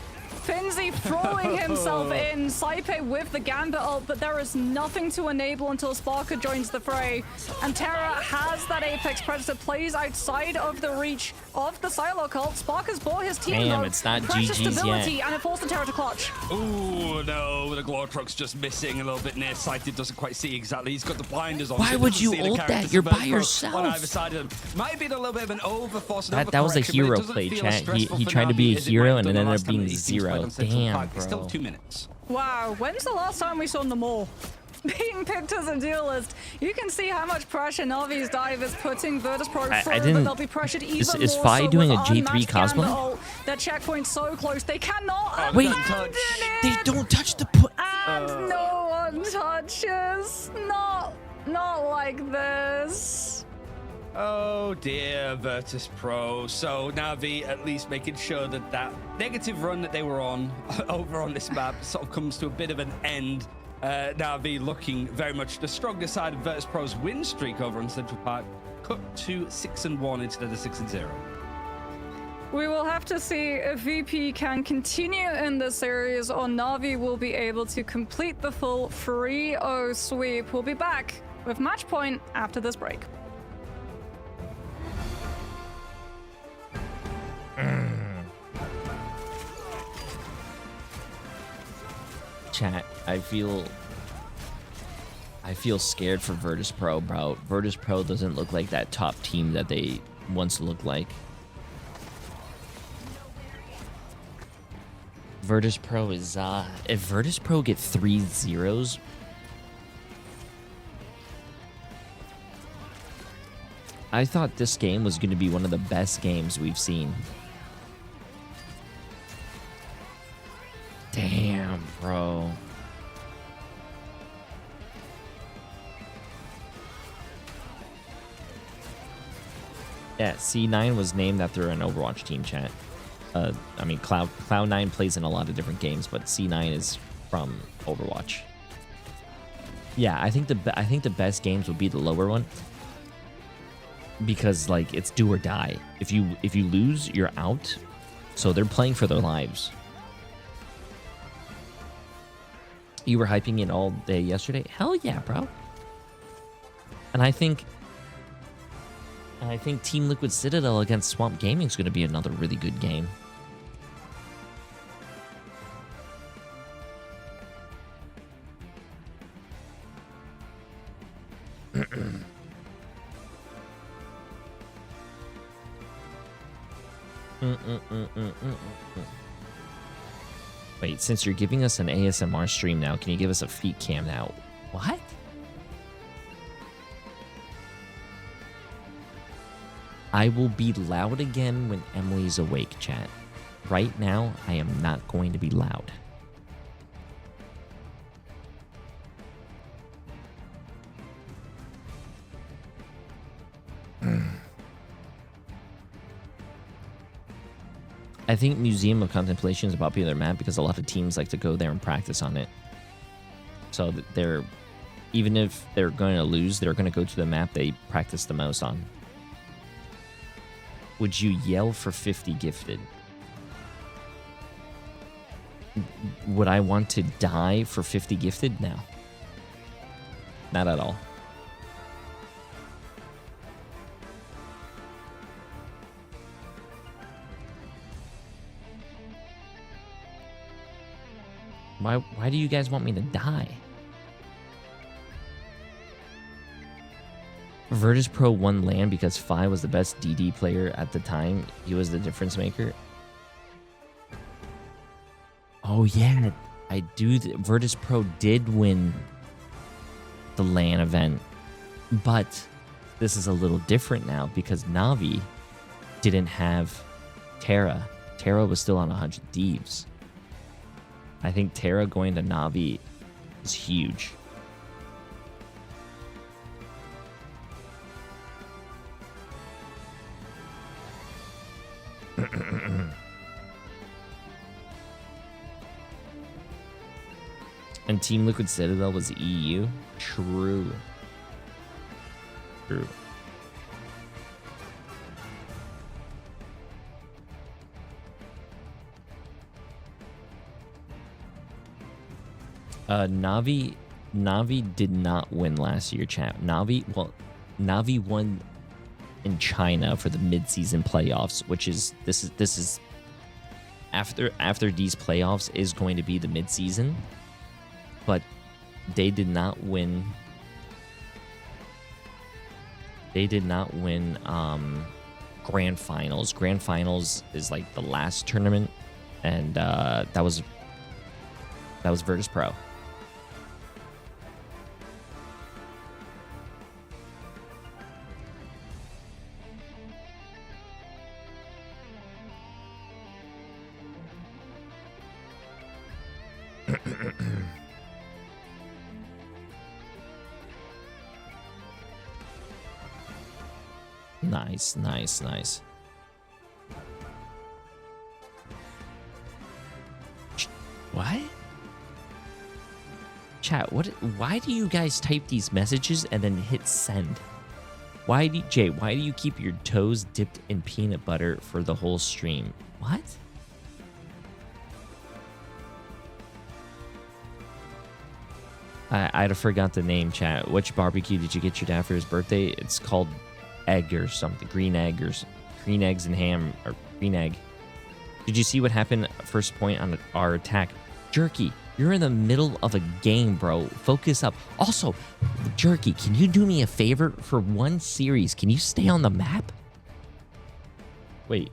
Finzi throwing himself in. Saipe with the Gambit ult, but there is nothing to enable until Sparker joins the fray. And Terra has that Apex Predator, plays outside of the reach of the Silo cult. Sparker's bought his team. Damn, it's not precious GG's stability, yet. and it forced the Terra to clutch. Ooh, no, the Glowtruck's just missing a little bit nearsighted, doesn't quite see exactly. He's got the blinders on. Why so would doesn't you see the ult that? characters. You're by Virtus Pro yourself. on either side of them. Might have been a little bit of an overforce. That was a hero play, chat. He tried to be a hero and it ended up being 0. Damn, It's still bro. 2 minutes. Wow, when's the last time we saw Namor being picked as a duelist? You can see how much pressure Navi's dive is putting Virtus Pro through, but they'll be pressured even is more Fi so doing with a J3 unmatched cosplay? Gambit ult. Their checkpoint's so close, they cannot Wait, abandon it! they don't touch the And no one touches. Not like this. Oh dear, Virtus Pro. So Navi at least making sure that that negative run that they were on over on this map sort of comes to a bit of an end. Navi looking very much the stronger side of Virtus Pro's win streak over on Central Park, cut to 6-1 instead of 6-0. We will have to see if VP can continue in this series or Navi will be able to complete the full 3-0 sweep. We'll be back with match point after this break. Chat, I feel scared for Virtus Pro, bro. Virtus Pro doesn't look like that top team that they once looked like. Virtus Pro is if Virtus Pro get 3 zeros, I thought this game was going to be one of the best games we've seen. Damn, bro. Yeah, C9 was named after an Overwatch team, chat. I mean, Cloud9 plays in a lot of different games, but C9 is from Overwatch. Yeah, I think the best games would be the lower one, because like it's do or die. If you lose, you're out. So they're playing for their lives. You were hyping it all day yesterday? Hell yeah, bro. And I think Team Liquid Citadel against Swamp Gaming is going to be another really good game. Wait, since you're giving us an ASMR stream now, can you give us a feet cam now? What? I will be loud again when Emily's awake, chat. Right now, I am not going to be loud. I think Museum of Contemplation is a popular map because a lot of teams like to go there and practice on it. So they're, even if they're going to lose, they're going to go to the map they practice the most on. Would you yell for 50 gifted? Would I want to die for 50 gifted? No. Not at all. Why do you guys want me to die? Virtus Pro won LAN because Fi was the best DD player at the time. He was the difference maker. Oh yeah, I do. Virtus Pro did win the LAN event, but this is a little different now because Navi didn't have Terra. Terra was still on 100 Thieves. I think Terra going to Navi is huge. And Team Liquid Citadel was EU? True. True. Navi did not win last year, chat. Navi won in China for the mid-season playoffs, which is this is after these playoffs is going to be the mid-season, but they did not win. They did not win grand finals. Grand finals is like the last tournament, and that was Virtus Pro. Nice. What? Chat, why do you guys type these messages and then hit send? Why do you keep your toes dipped in peanut butter for the whole stream? What? I'd have forgot the name, chat. Which barbecue did you get your dad for his birthday? It's called egg or something. Green eggs and ham, or green egg. Did you see what happened first point on our attack? Jerky, you're in the middle of a game, bro. Focus up. Also, Jerky, can you do me a favor for one series? Can you stay on the map? Wait.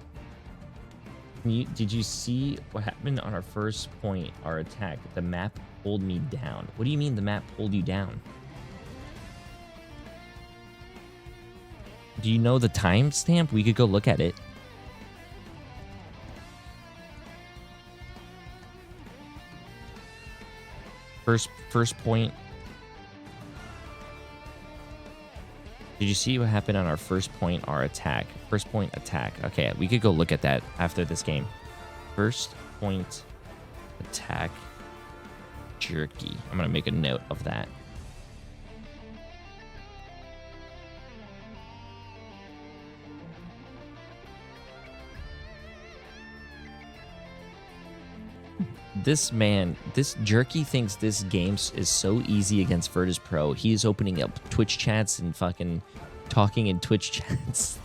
Did you see what happened on our first point, our attack? The map pulled me down. What do you mean the map pulled you down? Do you know the timestamp? We could go look at it. First point. Did you see what happened on our first point, our attack? First point attack. Okay, we could go look at that after this game. First point attack Jerky. I'm going to make a note of that. This Jerky thinks this game is so easy against Virtus Pro. He's opening up Twitch chats and fucking talking in Twitch chats.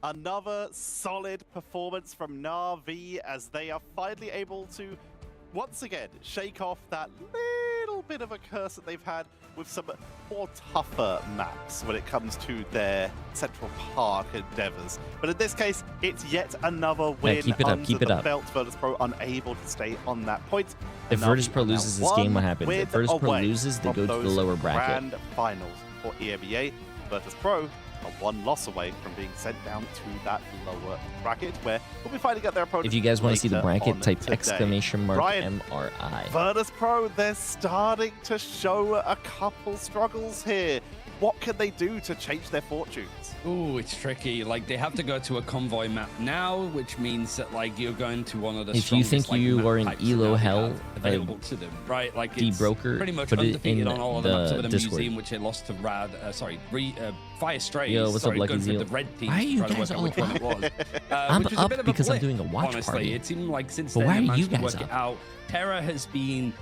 Another solid performance from Na'Vi as they are finally able to once again shake off that little bit of a curse that they've had with some more tougher maps when it comes to their Central Park endeavors. But in this case, it's yet another win. Yeah, keep it up. Belt. Virtus Pro unable to stay on that point. If Virtus Pro loses this game, what happens? If Virtus Pro loses, they go to the lower bracket. Grand finals for EMEA. Virtus Pro are one loss away from being sent down to that lower bracket, where we'll be fighting out their opponents. If you guys want to see the bracket, type today. exclamation mark Ryan, MRI. Virtus Pro, they're starting to show a couple struggles here. What can they do to change their fortunes? Ooh, it's tricky. Like, they have to go to a convoy map now, which means that, like, you're going to one of the if you think like, you are in ELO hell, available to them, right? Like, it's broker, pretty much put undefeated it in on all of the maps of the Discord. museum, which it lost to Fire Strays. Yo, what's up, Lucky going Zeal? through the red team. Why are you to guys work out which one it was. I'm which was up a bit of a because I'm blip, doing a watch honestly. party. It seemed like since But then why they are you managed to guys work it up? out. Terra has been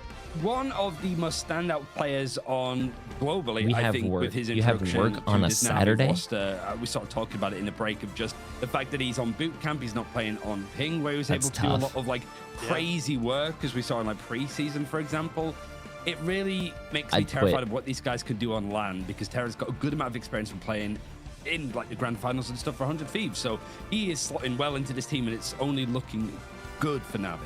one of the most standout players on globally, We I have think, work. with his You have introduction work on to a this Na'Vi Saturday? roster. We sort of talked about it in the break of just the fact that he's on boot camp, he's not playing on ping, where he was That's able to do a tough. lot of like crazy work, as we saw in like preseason, for example. It really makes me I'd terrified quit. of what these guys could do on LAN, because Terra's got a good amount of experience from playing in like the grand finals and stuff for 100 Thieves. So he is slotting well into this team, and it's only looking good for Na'Vi.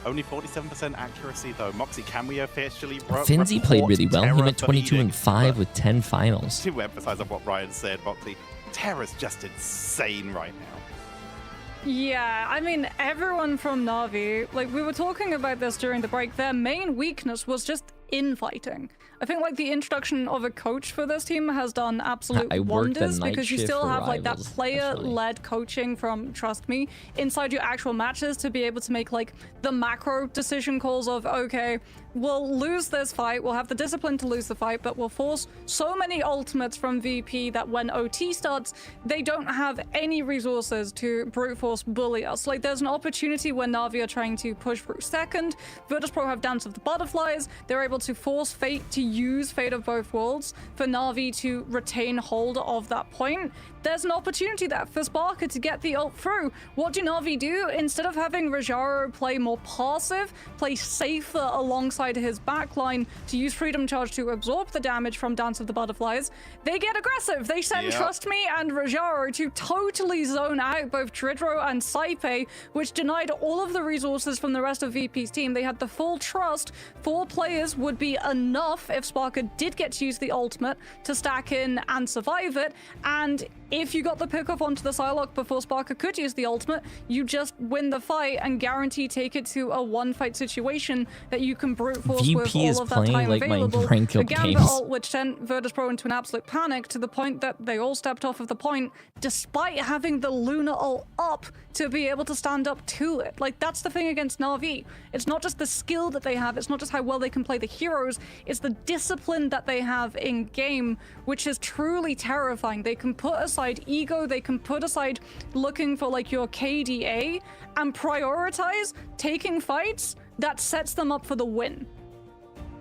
Only 47% accuracy though. Moxie, can we officially Finzi played really well. He Terra went for 22 leading? and 5 with 10 finals. To emphasize on what Ryan said, Moxie, Terra's just insane right now. Yeah, I mean, everyone from Na'Vi, like we were talking about this during the break, their main weakness was just infighting. I think like the introduction of a coach for this team has done absolute wonders, because you still have like that player-led coaching from Trust Me inside your actual matches to be able to make like the macro decision calls of, okay, we'll lose this fight, we'll have the discipline to lose the fight, but we'll force so many ultimates from VP that when OT starts, they don't have any resources to brute force bully us. Like there's an opportunity when Na'Vi are trying to push through second, Virtus.pro have Dance of the Butterflies, they're able to force Fate to use Fate of Both Worlds for Na'Vi to retain hold of that point. There's an opportunity there for Sparker to get the ult through. What do Na'Vi do? Instead of having Rajaro play more passive, play safer alongside his backline to use Freedom Charge to absorb the damage from Dance of the Butterflies, they get aggressive. They send Trust Me and Rajaro to totally zone out both Tridro and Saipe, which denied all of the resources from the rest of VP's team. They had the full trust 4 players would be enough if Sparker did get to use the ultimate to stack in and survive it, and if you got the pick off onto the Psylocke before Sparker could use the ultimate, you just win the fight and guarantee take it to a one-fight situation that you can brute force VP with all of that time like available. My rank A up Gambit games. ult which sent Virtus.pro into an absolute panic to the point that they all stepped off of the point despite having the Luna ult up to be able to stand up to it. Like, that's the thing against Na'Vi. It's not just the skill that they have, it's not just how well they can play the heroes, it's the discipline that they have in game, which is truly terrifying. They can put aside ego, they can put aside looking for like your KDA and prioritize taking fights that sets them up for the win.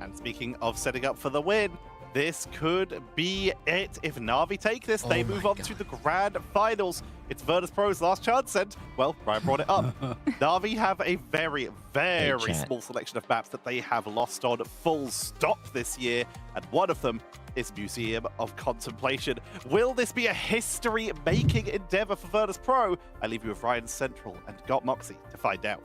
And speaking of setting up for the win, this could be it. If Na'Vi take this, they move on to the grand finals. It's Virtus.pro's last chance, and, well, Brian brought it up. Na'Vi have a very, very small selection of maps that they have lost on full stop this year, and one of them is Museum of Contemplation. Will this be a history-making endeavor for Virtus.pro? I leave you with Ryan Central and Got Moxie to find out.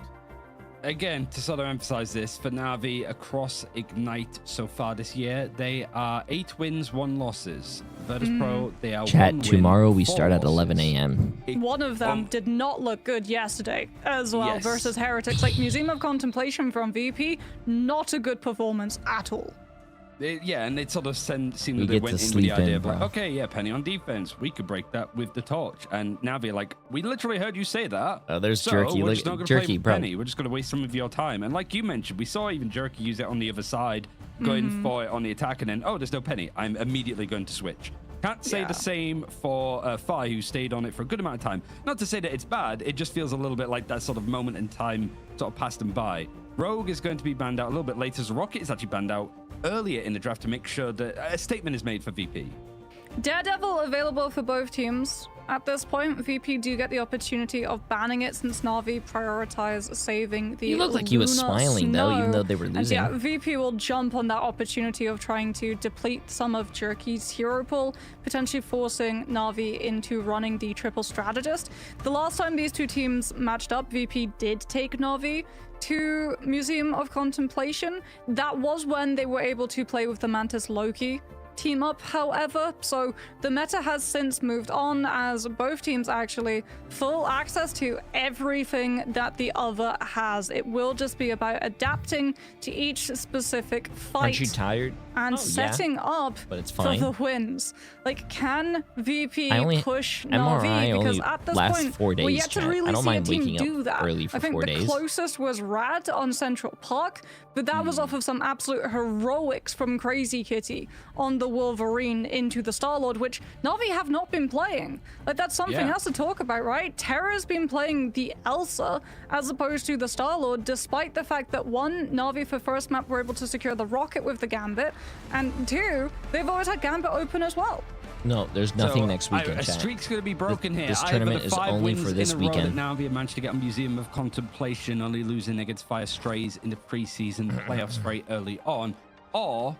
Again, to sort of emphasize this, for Na'Vi across Ignite so far this year, they are 8 wins, 1 losses. Virtus.pro, they are Chat, 1 win, tomorrow we 4 start at losses. 11 a.m. One of them did not look good yesterday as well versus Heretics. Like Museum of Contemplation from VP, not a good performance at all. Yeah, and it sort of seemed We that they get went to in with the sleep idea in, of like, bro. okay, yeah, Penny on defense, we could break that with the torch. And Na'Vi like, we literally heard you say that. Oh, there's so Jerky. We're Look, just not going to Jerky, play bro. Penny. We're just going to waste some of your time. And like you mentioned, we saw even Jerky use it on the other side, going for it on the attack, and then, oh, there's no Penny. I'm immediately going to switch. Can't say the same for Fi, who stayed on it for a good amount of time. Not to say that it's bad, it just feels a little bit like that sort of moment in time sort of passed them by. Rogue is going to be banned out a little bit later, so Rocket is actually banned out earlier in the draft to make sure that a statement is made for VP. Daredevil available for both teams. At this point, VP do get the opportunity of banning it since Na'Vi prioritize saving the He looked like he was Lunar smiling, though, even Snow. though they were And losing. yeah, VP will jump on that opportunity of trying to deplete some of Jerky's hero pool, potentially forcing Na'Vi into running the triple strategist. The last time these two teams matched up, VP did take Na'Vi to Museum of Contemplation. That was when they were able to play with the Mantis Loki team up, however, so the meta has since moved on as both teams actually full access to everything that the other has. It will just be about adapting to each specific fight. Aren't you tired? And setting up but it's for fine. the wins. Like, can VP I only- push MRI Na'Vi? Because only at this lasts point, 4 we're days, yet to chat. really I don't see a mind team waking up do that. early for I think 4 the days. closest was Rad on Central Park, but that was off of some absolute heroics from Crazy Kitty on the Wolverine into the Star-Lord, which Na'Vi have not been playing. Like, that's something else to talk about, right? Terra's been playing the Elsa as opposed to the Star-Lord, despite the fact that one, Na'Vi for first map were able to secure the rocket with the Gambit, and two, they've always had Gambit open as well. No, there's nothing next weekend, A chat. streak's going to be broken here. This Either tournament the is 5 only wins for this in a row weekend. that Na'Vi have managed to get on Museum of Contemplation, only losing against Fire Strays in the preseason playoffs very early on, or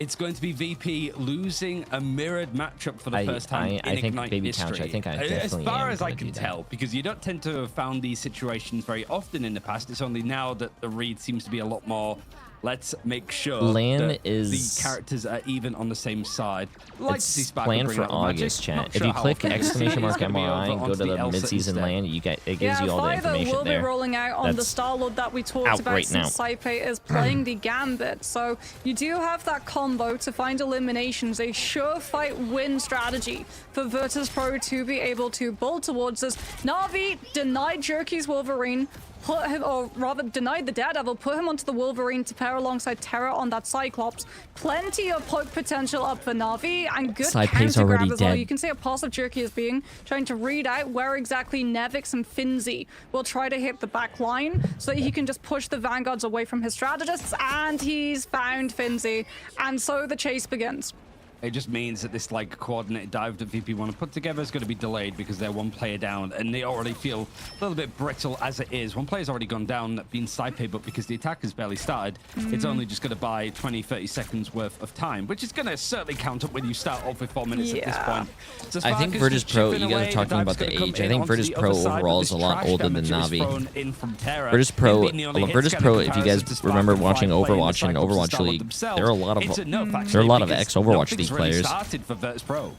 it's going to be VP losing a mirrored matchup for the first time in I think Ignite Baby history. Couch, I think I As definitely far am as I gonna can do that. tell, because you don't tend to have found these situations very often in the past. It's only now that the read seems to be a lot more Let's make sure Plan that is the characters are even on the same side. Like it's planned for August, chat. If you click exclamation mark MRI and go to the mid-season land, you get it gives you all the information will there. Be rolling out on the Star-Lord that we talked about right since Saipe is playing the Gambit. So you do have that combo to find eliminations, a surefire win strategy for Virtus.pro to be able to build towards this. Na'Vi denied Jerky's Wolverine, put him, or rather denied the Daredevil, put him onto the Wolverine to pair alongside Terra on that Cyclops. Plenty of poke potential up for Na'Vi and good counter grab as well. You can see how passive Jerky is being, trying to read out where exactly Nevix and Finzi will try to hit the back line so that he can just push the Vanguards away from his strategists, and he's found Finzi, and so the chase begins. It just means that this like coordinated dive that VP want to put together is going to be delayed because they're one player down and they already feel a little bit brittle as it is. One player's already gone down, being Saipe, but because the attack has barely started, it's only just going to buy 20-30 seconds worth of time, which is going to certainly count up when you start off with 4 minutes at this point. So I think Virtus.pro, you guys are talking about the age. I think Virtus.pro overall is a lot older than Na'Vi. Virtus.pro, if you guys remember watching Overwatch and Overwatch League, there are a lot of ex-Overwatch League players. Started for Virtus.pro.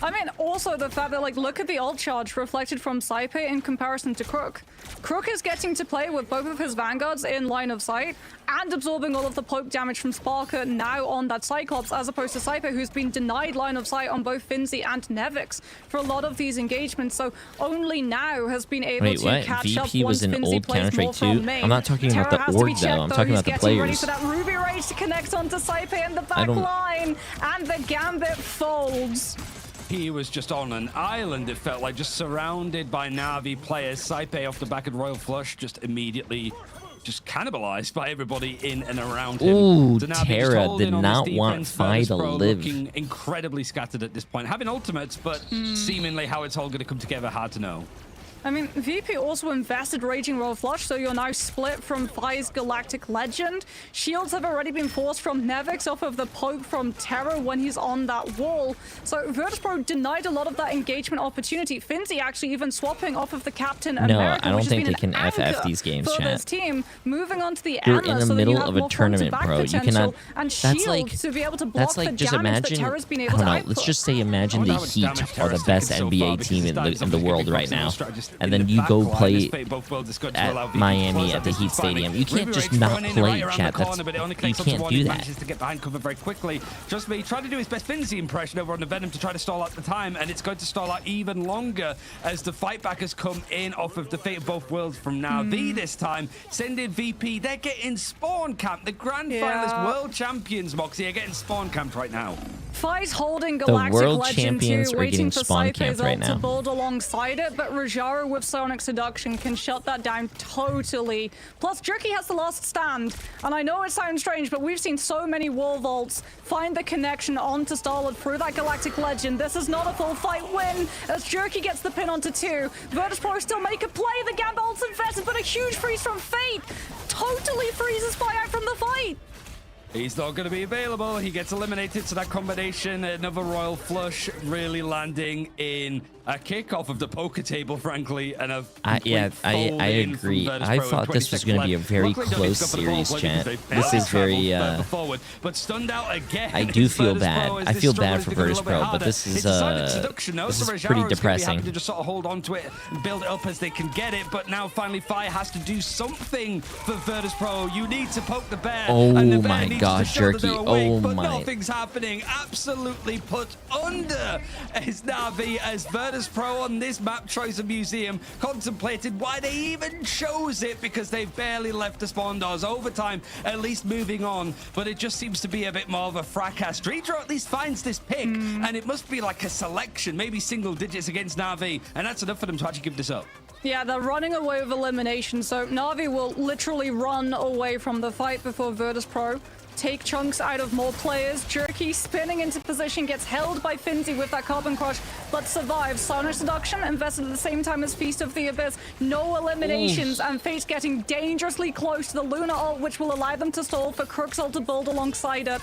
I mean, also the fact that, like, look at the ult charge reflected from Saipe in comparison to Crook. Crook is getting to play with both of his Vanguards in line of sight and absorbing all of the poke damage from Sparker now on that Cyclops, as opposed to Saipe, who's been denied line of sight on both Finzi and Nevix for a lot of these engagements. So only now has been able to catch up VP was once an Finzi old plays more from main. I'm not talking about the org, though. I'm talking about the players. Ready for that Ruby Rage to connect onto Saipe in the back line, and the Gambit folds. He was just on an island, it felt like, just surrounded by Na'Vi players. Saipe off the back of Royal Flush, just immediately just cannibalized by everybody in and around him. Ooh, Terra did not want Fi to live. Looking incredibly scattered at this point. Having ultimates, but seemingly how it's all going to come together, hard to know. I mean, VP also invested Raging Royal Flush, so you're now split from Fi's Galactic Legend. Shields have already been forced from Nevix off of the poke from Terra when he's on that wall. So Virtus.pro denied a lot of that engagement opportunity. Finzi actually even swapping off of the Captain America, I don't think they can FF these games, chat. This team, moving on to the You're in the middle of a tournament, bro. You cannot. That's like, to be able to block the just imagine. I don't know. Let's just say imagine the Heat are the best NBA team in the world right now, and then you go play at Miami at the Heat Stadium. You can't just not play, chat. You can't do that. To get behind cover very quickly. Just me trying to do his best Finzi impression over on the Venom to try to stall out the time, and it's going to stall out even longer as the fight back has come in off of the Fate of Both Worlds from Na'Vi this time. Sending VP, they're getting spawn camped. The grand finalist world champions, Moxie, are getting spawn camped right now. Fi's holding Galactic the world Legend champions too, are waiting getting for spawn camped right now. To build alongside it, but Rajara with Sonic Seduction can shut that down totally. Plus, Jerky has the last stand, and I know it sounds strange, but we've seen so many wall vaults find the connection onto Starlord through that Galactic Legend. This is not a full fight win, as Jerky gets the pin onto 2. Virtus.pro still make a play, the Gambit ult's invested, but a huge freeze from Fate totally freezes Fi out from the fight. He's not going to be available. He gets eliminated, so that combination, another Royal Flush, really landing in a kickoff of the poker table, frankly, and a I agree. I thought this was going to be a very close series, chat. This is very but stunned out again. I do feel bad. I feel bad for Virtus.pro, but this is pretty depressing. To just sort of hold on to it and build it up as they can get it, but now finally Fi has to do something for Virtus.pro. You need to poke the bear. Oh and the bear my needs gosh, to show that Jerky. they're awake, Oh but my. nothing's happening. Absolutely put under as Na'Vi, as Virtus.pro on this map choice of museum contemplated why they even chose it, because they've barely left the spawn doors. Overtime, at least moving on, but it just seems to be a bit more of a fracas. Streeter at least finds this pick, and it must be like a selection, maybe single digits against Na'Vi, and that's enough for them to actually give this up. Yeah, they're running away with elimination, so Na'Vi will literally run away from the fight before Virtus.pro take chunks out of more players. Jerky spinning into position, gets held by Finzi with that Carbon Crush, but survives. Sonic Seduction invested at the same time as Feast of the Abyss. No eliminations, and Fate's getting dangerously close to the Luna ult, which will allow them to stall for Crook's ult to build alongside it.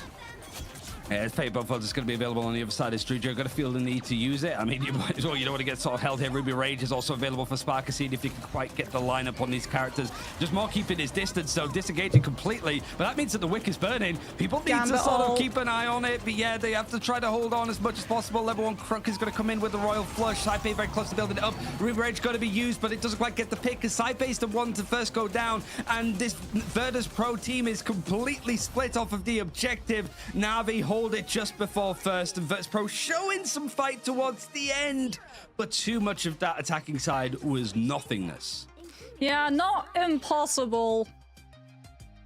Yeah, Fate Buffalo is going to be available on the other side of Street. You're going to feel the need to use it. I mean, you might as well. You don't want to get sort of held here. Ruby Rage is also available for Sparkaseed if you can quite get the lineup on these characters. Just more keeping his distance, so disengaging completely. But that means that the wick is burning. People need to sort of keep an eye on it. But yeah, they have to try to hold on as much as possible. Level 1 Crook is going to come in with the Royal Flush. Saipe very close to building it up. Ruby Rage going to be used, but it doesn't quite get the pick because Saipe is the one to first go down. And this Virtus Pro team is completely split off of the objective. Na'Vi hold it just before first, and Virtus Pro showing some fight towards the end, but too much of that attacking side was nothingness. Yeah, not impossible,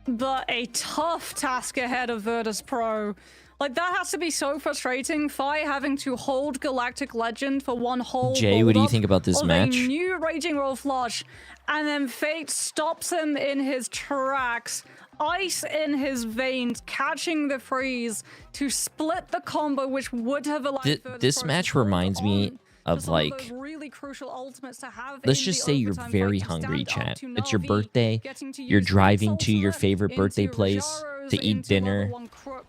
but a tough task ahead of Virtus Pro. Like, that has to be so frustrating. Fi having to hold Galactic Legend for one whole Jay, what do you think about this match? A new Raging Roll Flush, and then Fate stops him in his tracks. Ice in his veins, catching the freeze to split the combo, which would have allowed this match reminds me of like really crucial ultimates to have. Let's just say you're very hungry, chat. It's your birthday. You're driving to your favorite birthday place to eat dinner.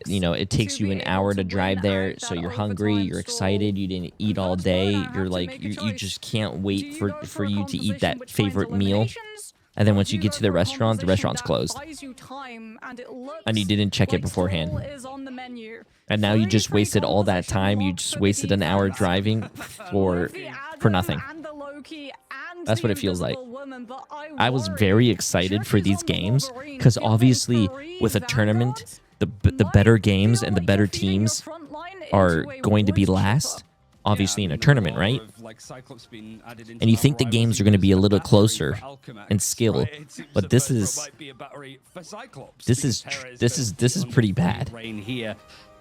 You know, it takes you an hour to drive there, so you're hungry, you're excited, you didn't eat all day. You're like you just can't wait for you to eat that favorite meal. And then once you get to the restaurant's closed. And you didn't check it beforehand. And now you just wasted all that time. You just wasted an hour driving for nothing. That's what it feels like. I was very excited for these games because obviously with a tournament, the better games and the better teams are going to be last. Obviously in a tournament, right? And you think the games are going to be a little closer in skill, but this is pretty bad.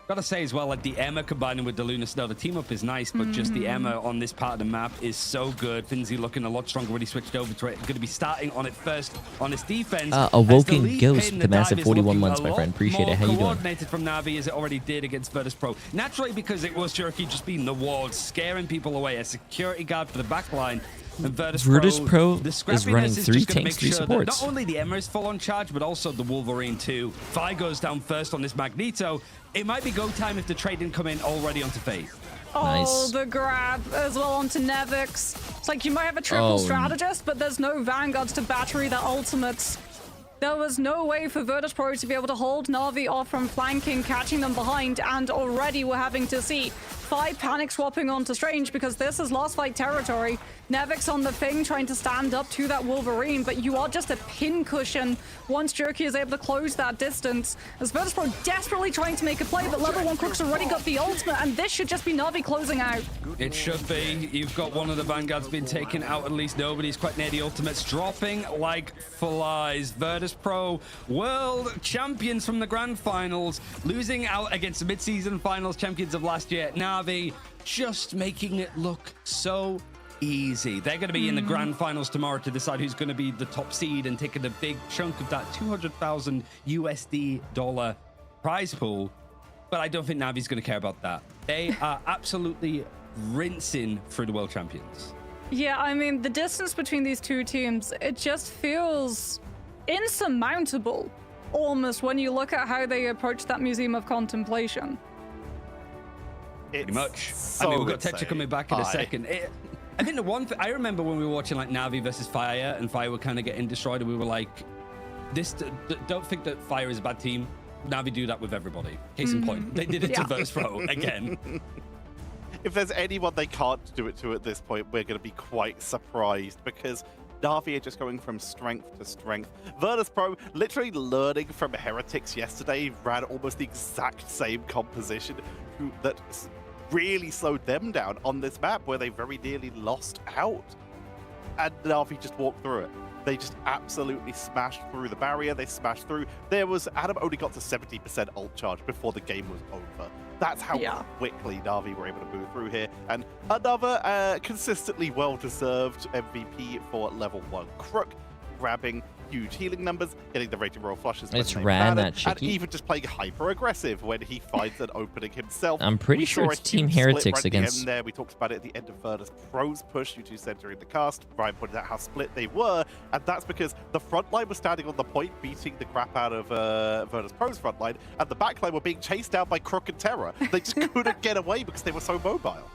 Gotta say as well, like the Emma combining with the Lunar Snow, the team up is nice, but just the Emma on this part of the map is so good. Finzi looking a lot stronger when he switched over to it. Going to be starting on it first on his defense. Awoken Ghost, the massive 41 months, my friend. Appreciate it. How you doing? Coordinated from Na'Vi as it already did against Virtus Pro. Naturally, because it was Jerky just being the ward, scaring people away. A security guard for the back line. And Virtus Pro is running 3 tanks, 3 supports. Not only the Emma is full on charge, but also the Wolverine too. Fi goes down first on this Magneto. It might be go time if the trade didn't come in already onto Fate. Oh, nice. The grab as well onto Nevix. It's like you might have a triple strategist, but there's no Vanguards to battery the ultimates. There was no way for Virtus Pro to be able to hold Na'Vi off from flanking, catching them behind, and already we're having to see Fi panic swapping onto Strange because this is last fight territory. Nevix on the thing trying to stand up to that Wolverine, but you are just a pincushion once Jerky is able to close that distance. As Virtus Pro desperately trying to make a play, but level 1 Crook's already got the ultimate, and this should just be Na'Vi closing out. It should be. You've got one of the Vanguards being taken out, at least nobody's quite near the ultimates, dropping like flies. Virtus Pro, world champions from the grand finals, losing out against the mid-season finals champions of last year. Na'Vi just making it look so easy. They're going to be in the grand finals tomorrow to decide who's going to be the top seed and taking a big chunk of that 200,000 USD dollar prize pool. But I don't think Navi's going to care about that. They are absolutely rinsing through the world champions. Yeah, I mean, the distance between these two teams, it just feels insurmountable almost when you look at how they approach that Museum of Contemplation. Pretty much. So I mean, we've got Tetra coming back in a second. I think the one thing I remember when we were watching like Na'Vi versus Fire, and Fire were kind of getting destroyed, and we were like, don't think that Fire is a bad team. Na'Vi do that with everybody. Case in point, they did it to Virtus Pro again. If there's anyone they can't do it to at this point, we're going to be quite surprised, because Na'Vi are just going from strength to strength. Virtus Pro literally learning from Heretics yesterday, ran almost the exact same composition that really slowed them down on this map where they very nearly lost out. And Na'Vi just walked through it. They just absolutely smashed through the barrier. They smashed through. Adam only got to 70% ult charge before the game was over. That's how quickly Na'Vi were able to move through here. And another consistently well-deserved MVP for level 1 Crook. grabbing huge healing numbers, getting the rated royal flushes. It's rad, that and even just playing hyper aggressive when he finds an opening himself. I'm pretty sure it's Team Heretics against. There, we talked about it at the end of Virtus Pro's push. You two said during the cast, Brian pointed out how split they were, and that's because the front line was standing on the point, beating the crap out of Virtus Pro's front line, and the back line were being chased down by Crook and Terror. They just couldn't get away because they were so mobile.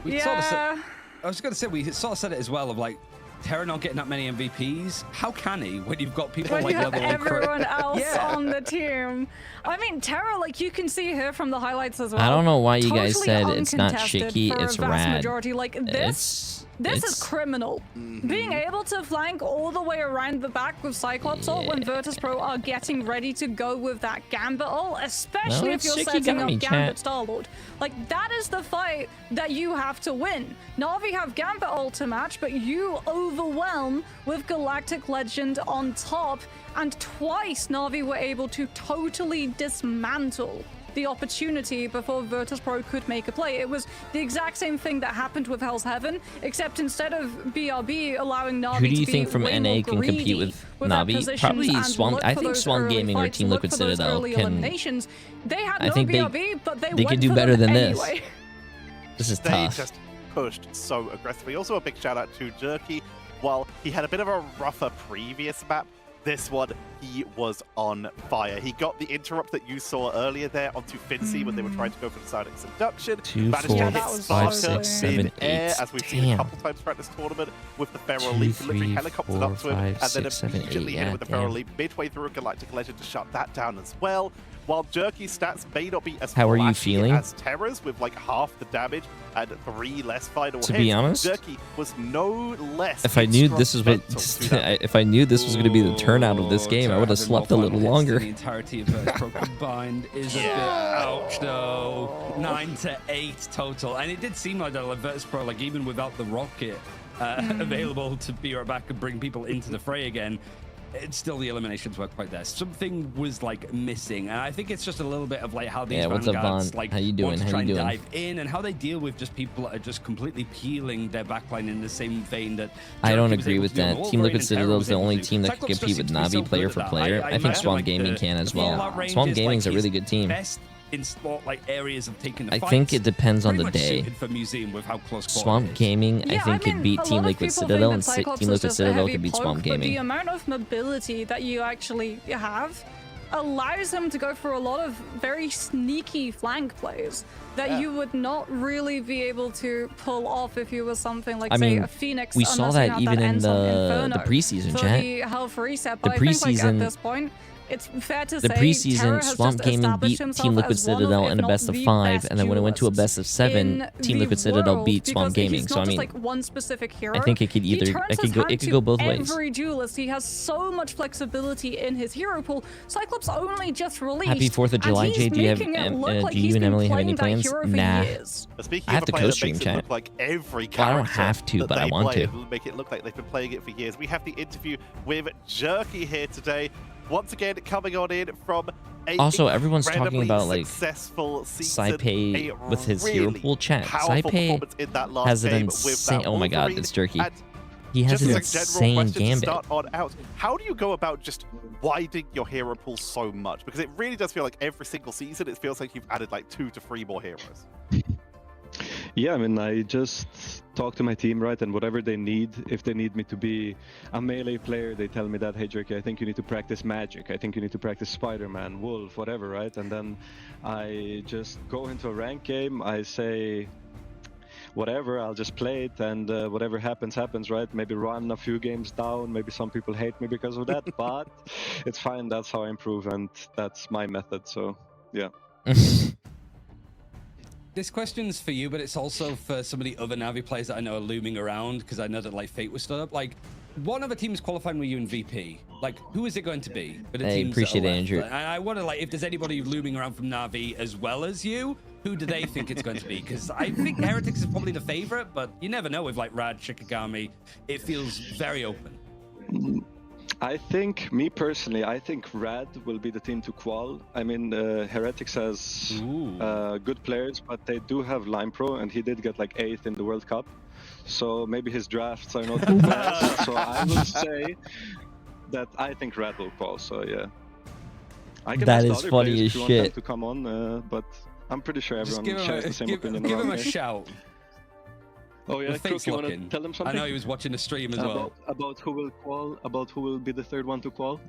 I was going to say, we sort of said it as well, of like, Terra not getting that many MVPs. How can he when you've got people like level 1 everyone else on the team? I mean, Terra, like, you can see her from the highlights as well. I don't know why you guys said it's not shaky. It's rad. Majority. Like, this is criminal. Being able to flank all the way around the back with Cyclops ult when Virtus Pro are getting ready to go with that Gambit ult, especially if you're setting up Gambit Starlord. Like, that is the fight that you have to win. Na'Vi have Gambit ult to match, but you overwhelm with Galactic Legend on top, and twice Na'Vi were able to totally dismantle the opportunity before Virtus Pro could make a play. It was the exact same thing that happened with Hell's Heaven, except instead of BRB allowing Na'Vi to be who do you think from NA can compete with Na'Vi? Probably Swan. I think Swan Gaming or Team Liquid Citadel can. They had no BRB, but they can do better than this. Anyway. This is tough. They just pushed so aggressively. Also, a big shout out to Jerky. While he had a bit of a rougher previous map, this one, he was on fire. He got the interrupt that you saw earlier there onto Fincy when they were trying to go for the Psionic Seduction. 2, 4, 5, 6, 7, 8. As we've seen a couple times throughout this tournament with the Feral Leap, literally helicoptered up to him and then immediately hit with the Feral Leap midway through a Galactic Legend to shut that down as well. While Jerky's stats may not be as flashy as Terra's with like half the damage and 3 less final hits, to be honest, Jerky was no less. If I knew this was what, if I knew this was going to be the turnout of this game, I would have slept a little longer. The entirety of Virtus Pro combined is a bit ouch though. 9 to 8 total, and it did seem like that Virtus Pro, like even without the rocket available to be right back and bring people into the fray again, it's still the eliminations weren't quite there. Something was like missing, and I think it's just a little bit of like how these vanguards like want to try and dive in, and how they deal with just people that are just completely peeling their backline in the same vein that. I don't agree with that. Team Liquid Citadel is the only team that can compete with Na'Vi player for player. I think Swamp Gaming can as well. Swamp Gaming's a really good team. In sport like areas of taking the I think it depends on the day. For museum with how close Swamp Gaming, I think, could beat Team Liquid Citadel, and Team Liquid Citadel could beat Swamp Gaming. The amount of mobility that you actually have allows them to go for a lot of very sneaky flank plays that you would not really be able to pull off if you were something like, say, a Phoenix. We saw that even in the preseason, chat. The health reset, but I think, like, at this point, it's fair to say the preseason, Swamp Gaming beat Team Liquid Citadel in a best of 5, and then when it went to a best of 7, Team Liquid Citadel beat Swamp Gaming. So I mean, like one specific hero. I think it could either it could go both ways. Every duelist, he has so much flexibility in his hero pool. Cyclops only just released. Happy 4th of July, Jay. Do you have do you and Emily have any plans? Nah. I have to co-stream, chat. Like every I don't have to, but I want to. Make it look like they've been playing it for years. We have the interview with Jerky here today. Once again, coming on in from a also everyone's talking about like Saipei with his hero pool. Chat. Saipei has an insane. Oh my God, it's Jerky. He has an insane gambit. How do you go about just widening your hero pool so much? Because it really does feel like every single season, it feels like you've added like 2 to 3 more heroes. Yeah, I mean, I just talk to my team, right, and whatever they need. If they need me to be a melee player, they tell me that, hey, Jerky, I think you need to practice magic. I think you need to practice Spider-Man, Wolf, whatever, right? And then I just go into a rank game. I say, whatever, I'll just play it, and whatever happens, happens, right? Maybe run a few games down. Maybe some people hate me because of that, but it's fine. That's how I improve, and that's my method, so yeah. This question's for you, but it's also for some of the other Na'Vi players that I know are looming around, because I know that like Fate was stood up. Like, one other team's qualifying with you in VP. Like, who is it going to be? I appreciate it, Andrew. And I wonder, like, if there's anybody looming around from Na'Vi as well as you, who do they think it's going to be? Because I think Heretics is probably the favorite, but you never know with like Rad, Shikigami. It feels very open. I think, me personally, I think Rad will be the team to qual. I mean, Heretics has good players, but they do have Lime Pro, and he did get like 8th in the World Cup. so maybe his drafts are not the best. So I will say that I think Red will call. So yeah, I can that ask the is other funny players as if you want them shit. to come on, but I'm pretty sure everyone shares the same opinion. Give around him a me. shout. Oh yeah, The Crook, face you want to looking. tell them something? I know he was watching the stream as well. About who will call, about who will be the third one to call?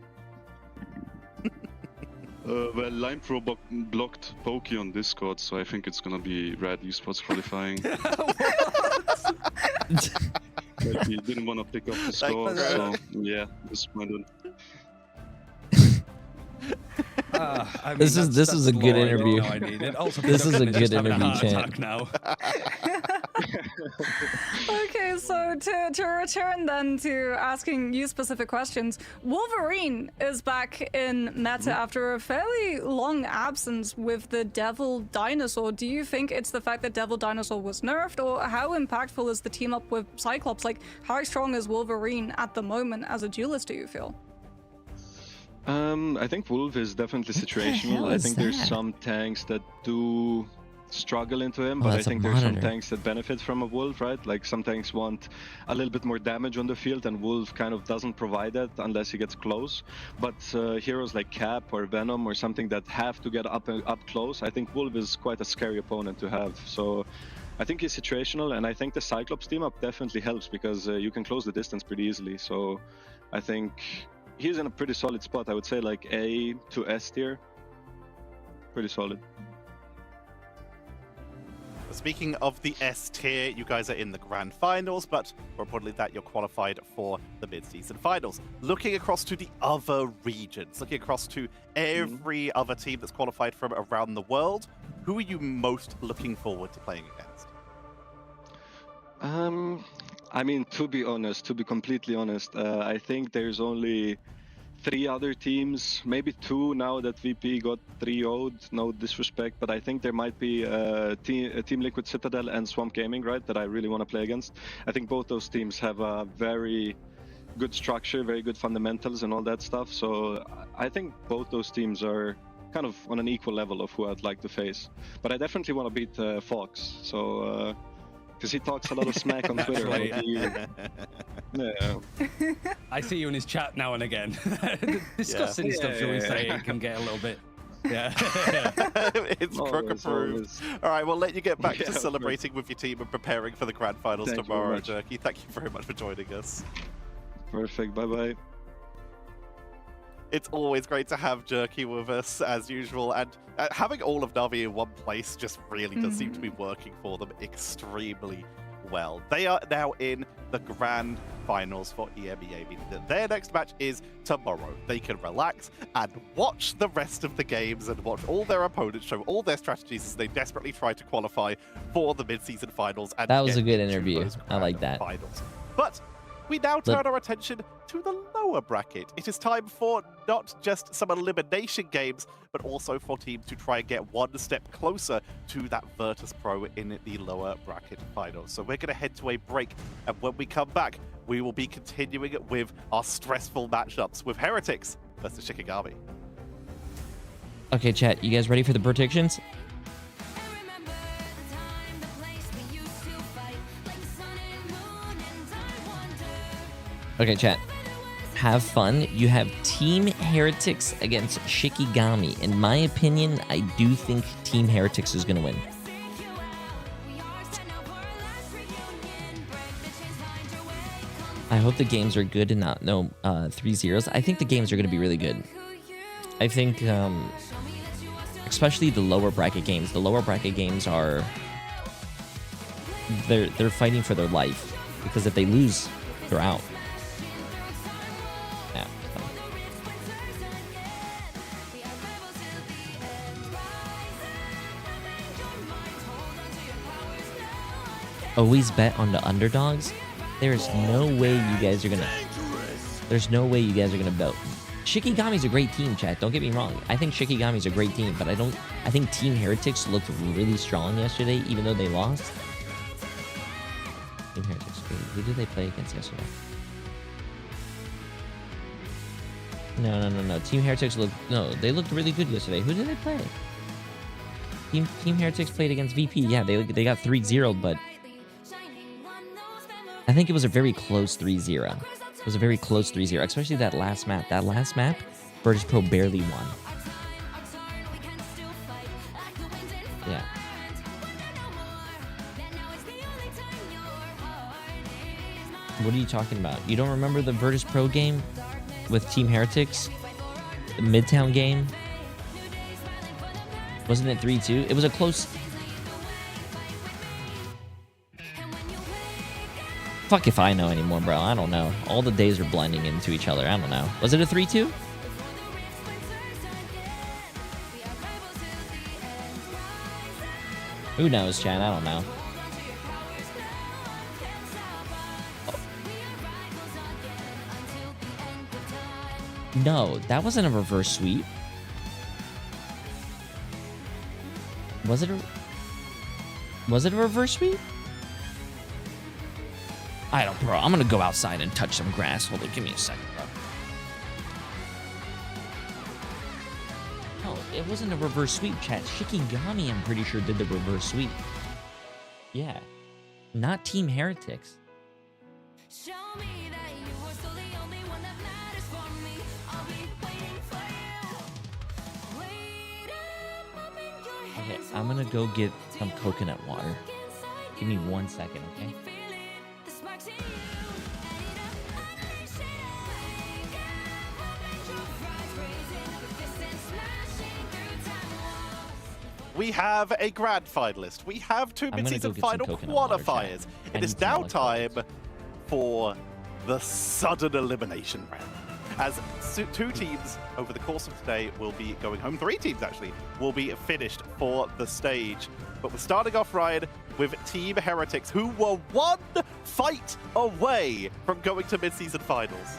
Well, Line Pro blocked Pokey on Discord, so I think it's gonna be Red Esports qualifying. But he didn't want to pick up the score, so yeah, disappointed. I mean, This is a good interview. This is a good interview, Chant. Now. Okay, so to return then to asking you specific questions, Wolverine is back in meta after a fairly long absence with the Devil Dinosaur. Do you think it's the fact that Devil Dinosaur was nerfed, or how impactful is the team up with Cyclops? Like, how strong is Wolverine at the moment as a duelist, do you feel? I think Wolf is definitely situational. I think there's some tanks that do struggle into him, but I think there's some tanks that benefit from a Wolf, right? Like some tanks want a little bit more damage on the field, and Wolf kind of doesn't provide that unless he gets close. But heroes like Cap or Venom or something that have to get up close, I think Wolf is quite a scary opponent to have. So I think he's situational, and I think the Cyclops team up definitely helps because you can close the distance pretty easily. So I think he's in a pretty solid spot. I would say like A to S tier. Pretty solid. Speaking of the S tier, you guys are in the grand finals, but more importantly that you're qualified for the mid-season finals. Looking across to the other regions, looking across to every other team that's qualified from around the world, who are you most looking forward to playing against? I mean, to be completely honest, I think there's only 3 other teams, maybe 2 now that VP got 3-0'd, no disrespect, but I think there might be Team Liquid Citadel and Swamp Gaming, right, that I really want to play against. I think both those teams have a very good structure, very good fundamentals and all that stuff, so I think both those teams are kind of on an equal level of who I'd like to face. But I definitely want to beat Fox, so because he talks a lot of smack on Twitter. Yeah. I see you in his chat now and again. Discussing stuff, shall we say, it can get a little bit. Yeah. It's Crook approved. All right, we'll let you get back to celebrating with your team and preparing for the grand finals tomorrow, Jerky. Thank you very much for joining us. Perfect. Bye-bye. It's always great to have Jerky with us, as usual, and having all of Na'Vi in one place just really does seem to be working for them extremely well. They are now in the grand finals for EMEA, meaning that their next match is tomorrow. They can relax and watch the rest of the games and watch all their opponents show all their strategies as they desperately try to qualify for the mid-season finals. And that was a good interview. I like that. Finals. But we now turn our attention to the lower bracket. It is time for not just some elimination games, but also for teams to try and get one step closer to that Virtus Pro in the lower bracket finals. So we're going to head to a break, and when we come back, we will be continuing with our stressful matchups with Heretics versus Shikigami. Okay, chat, you guys ready for the predictions? Okay, chat. Have fun. You have Team Heretics against Shikigami. In my opinion, I do think Team Heretics is going to win. I hope the games are good and not 3-0s. I think the games are going to be really good. I think, especially the lower bracket games. The lower bracket games are they're fighting for their life, because if they lose, they're out. Always bet on the underdogs. There's no way you guys are gonna. There's no way you guys are gonna bet. Shikigami's a great team, chat. Don't get me wrong. I think Shikigami's a great team, but I think Team Heretics looked really strong yesterday, even though they lost. Team Heretics. Who did they play against yesterday? No. Team Heretics they looked really good yesterday. Who did they play? Team Heretics played against VP. Yeah, they got 3-0'd, but I think it was a very close 3-0. It was a very close 3-0, especially that last map. That last map, Virtus Pro barely won. Yeah. What are you talking about? You don't remember the Virtus Pro game with Team Heretics? The Midtown game? Wasn't it 3-2? It was a close... Fuck if I know anymore, bro. I don't know. All the days are blending into each other. I don't know. Was it a 3-2? Who knows, Chad? I don't know. No, that wasn't a reverse sweep. Was it a reverse sweep? I don't, bro. I'm gonna go outside and touch some grass. Hold on, give me a second, bro. No, it wasn't a reverse sweep, chat. Shikigami, I'm pretty sure, did the reverse sweep. Yeah. Not Team Heretics. Show me that you are still the only one that matters for me. I'll be waiting for you. Wait up in your Okay, hands. I'm gonna go get some coconut water. Give me 1 second, okay? We have a grand finalist. We have two mid-season final qualifiers. It is now time for the sudden elimination round. As two teams over the course of today will be going home. 3 teams, actually, will be finished for the stage. But we're starting off, Ryan, with Team Heretics, who were 1 fight away from going to mid-season finals.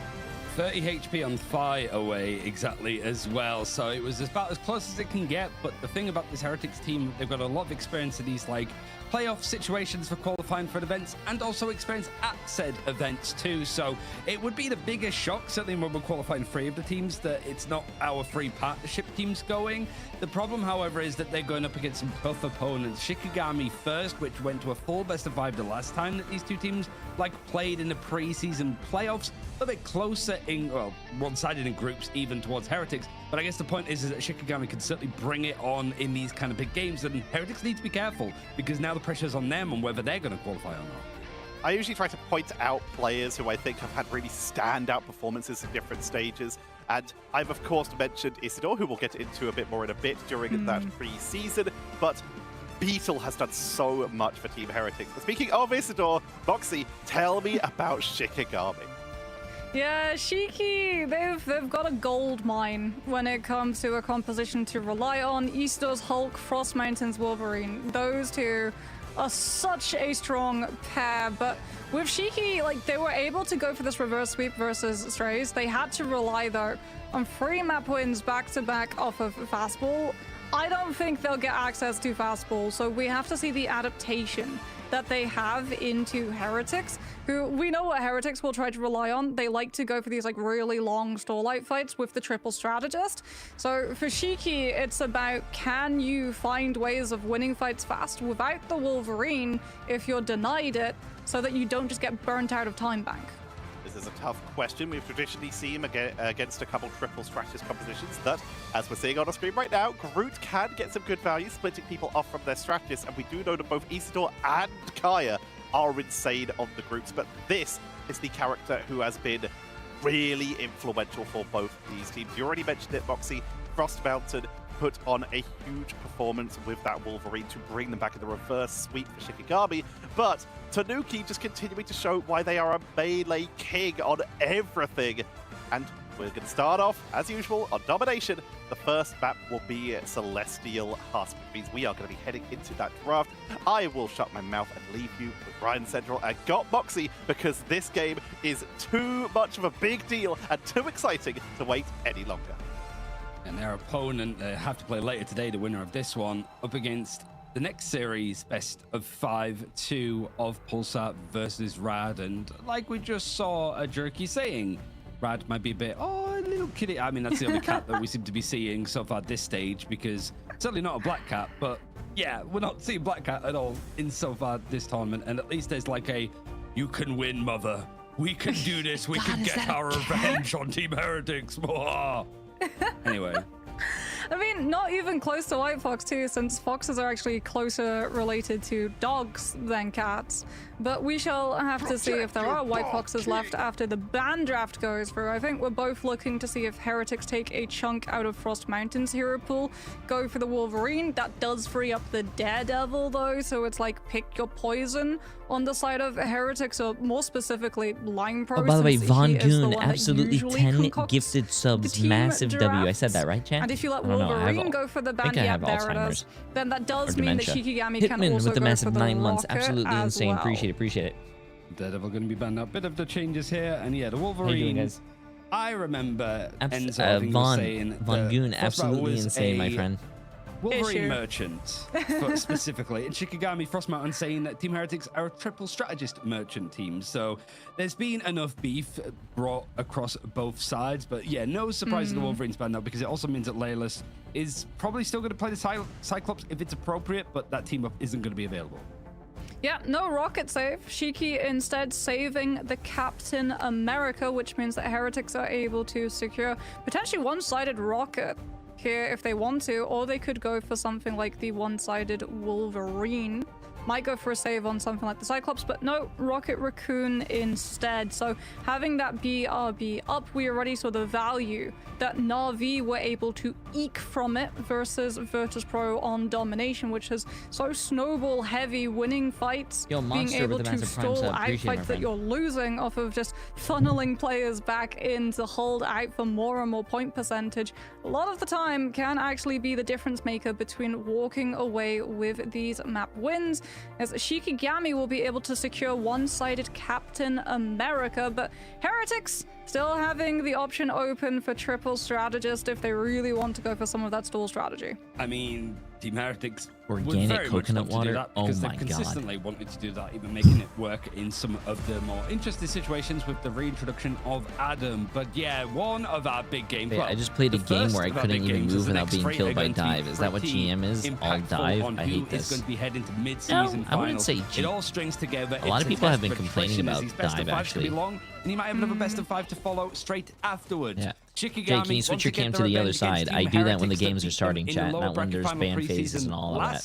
30 HP on Phi away exactly as well, so it was about as close as it can get. But the thing about this Heretics team, they've got a lot of experience in these like playoff situations for qualifying for events, and also experience at said events too. So it would be the biggest shock, certainly when we're qualifying 3 of the teams, that it's not our 3 partnership teams going. The problem, however, is that they're going up against some tough opponents. Shikigami first, which went to a full best of 5 the last time that these 2 teams like played in the preseason playoffs. A bit closer in, well, one-sided in groups, even towards Heretics. But I guess the point is that Shikigami can certainly bring it on in these kind of big games, and Heretics need to be careful because now the pressure's on them on whether they're going to qualify or not. I usually try to point out players who I think have had really standout performances at different stages. And I've, of course, mentioned Isidore, who we'll get into a bit more in a bit during that pre-season. But Beetle has done so much for Team Heretics. But speaking of Isidore, Moxie, tell me about Shikigami. Yeah, Shiki, they've got a gold mine when it comes to a composition to rely on. Isidor's Hulk, Frost Mountain's Wolverine. Those 2 are such a strong pair, but with Shiki, like, they were able to go for this reverse sweep versus Strays. They had to rely, though, on 3 map wins back-to-back off of Fastball. I don't think they'll get access to Fastball, so we have to see the adaptation that they have into Heretics, who we know what Heretics will try to rely on. They like to go for these like really long stall-out fights with the triple strategist. So for Shiki, it's about, can you find ways of winning fights fast without the Wolverine if you're denied it, so that you don't just get burnt out of time bank? This is a tough question. We've traditionally seen against a couple triple strategist compositions that, as we're seeing on our screen right now, Groot can get some good value, splitting people off from their strategists, and we do know that both Isidore and Kaya are insane on the groups, but this is the character who has been really influential for both these teams. You already mentioned it, Moxie. Frost Mountain put on a huge performance with that Wolverine to bring them back in the reverse sweep for Shikigami, but Tanuki just continuing to show why they are a melee king on everything. And we're going to start off, as usual, on Domination. The first map will be Celestial Husk, which means we are going to be heading into that draft. I will shut my mouth and leave you with Ryan Central and got Moxie, because this game is too much of a big deal and too exciting to wait any longer. And their opponent, they have to play later today, the winner of this one, up against the next series, best of 5-2 of Pulsar versus Rad. And like we just saw a Jerky saying, Rad might be a bit, oh, a little kitty. I mean, that's the only cat that we seem to be seeing so far at this stage, because certainly not a black cat, but yeah, we're not seeing black cat at all in so far this tournament. And at least there's like a You can win, mother. We can do this. We can get our revenge on Team Heretics. Anyway. I mean, not even close to White Fox too, since foxes are actually closer related to dogs than cats. But we shall have to see if there are White Foxes left after the ban draft goes through. I think we're both looking to see if Heretics take a chunk out of Frost Mountain's hero pool, go for the Wolverine. That does free up the Daredevil though, so it's like pick your poison on the side of Heretics, or more specifically Line Pro. Oh, by the way, Von Goon, absolutely 10 gifted subs, massive W. I said that right, chat? And if you let Wolverine go for the ban, yeah, there it is. Then that does mean that Shikigami can also with the go massive for the 9 months, Rocket absolutely as insane. well. Appreciate it. Daredevil going to be banned now. Bit of the changes here, and yeah, the Wolverine. How you doing, guys? I remember Enzo saying Von Goon, absolutely insane, my friend. Wolverine merchant, specifically, and Shikigami Frost Mountain saying that Team Heretics are a triple strategist merchant team. So there's been enough beef brought across both sides, but yeah, no surprise that the Wolverine's banned now, because it also means that Laylas is probably still going to play the Cyclops if it's appropriate, but that team up isn't going to be available. Yeah, no Rocket save. Shiki instead saving the Captain America, which means that Heretics are able to secure potentially one-sided Rocket here if they want to, or they could go for something like the one-sided Wolverine. Might go for a save on something like the Cyclops, but no, Rocket Raccoon instead. So having that BRB up, we already saw the value that Na'Vi were able to eke from it versus Virtus Pro on Domination, which is so snowball heavy, winning fights, being able to stall out fights that you're losing off of just funneling players back in to hold out for more and more point percentage. A lot of the time can actually be the difference maker between walking away with these map wins, as Shikigami will be able to secure one-sided Captain America, but Heretics still having the option open for triple strategist if they really want to go for some of that stall strategy. I mean, Team Heretics organic coconut water. Because they've consistently wanted to do that, even making it work in some of the more interesting situations with the reintroduction of Adam. But yeah, one of our big games. I just played a game where I couldn't even move without being killed by dive. Is that what GM is? All dive? I hate this. Going to be heading to mid-season I wouldn't say it all strings together. A lot of people have been complaining about dive, actually. And he might have another best of 5 to follow straight afterwards. Yeah. Jay, can you switch your cam to the other side? I do that when the games are starting, chat, not when there's ban phases and all of that.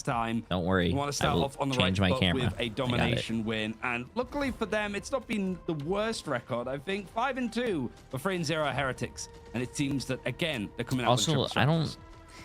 Don't worry, I will change my camera. With a domination win, and luckily for them, it's not been the worst record. I think 5-2 for 3-0 Heretics, and it seems that again they're coming out. Also, I don't.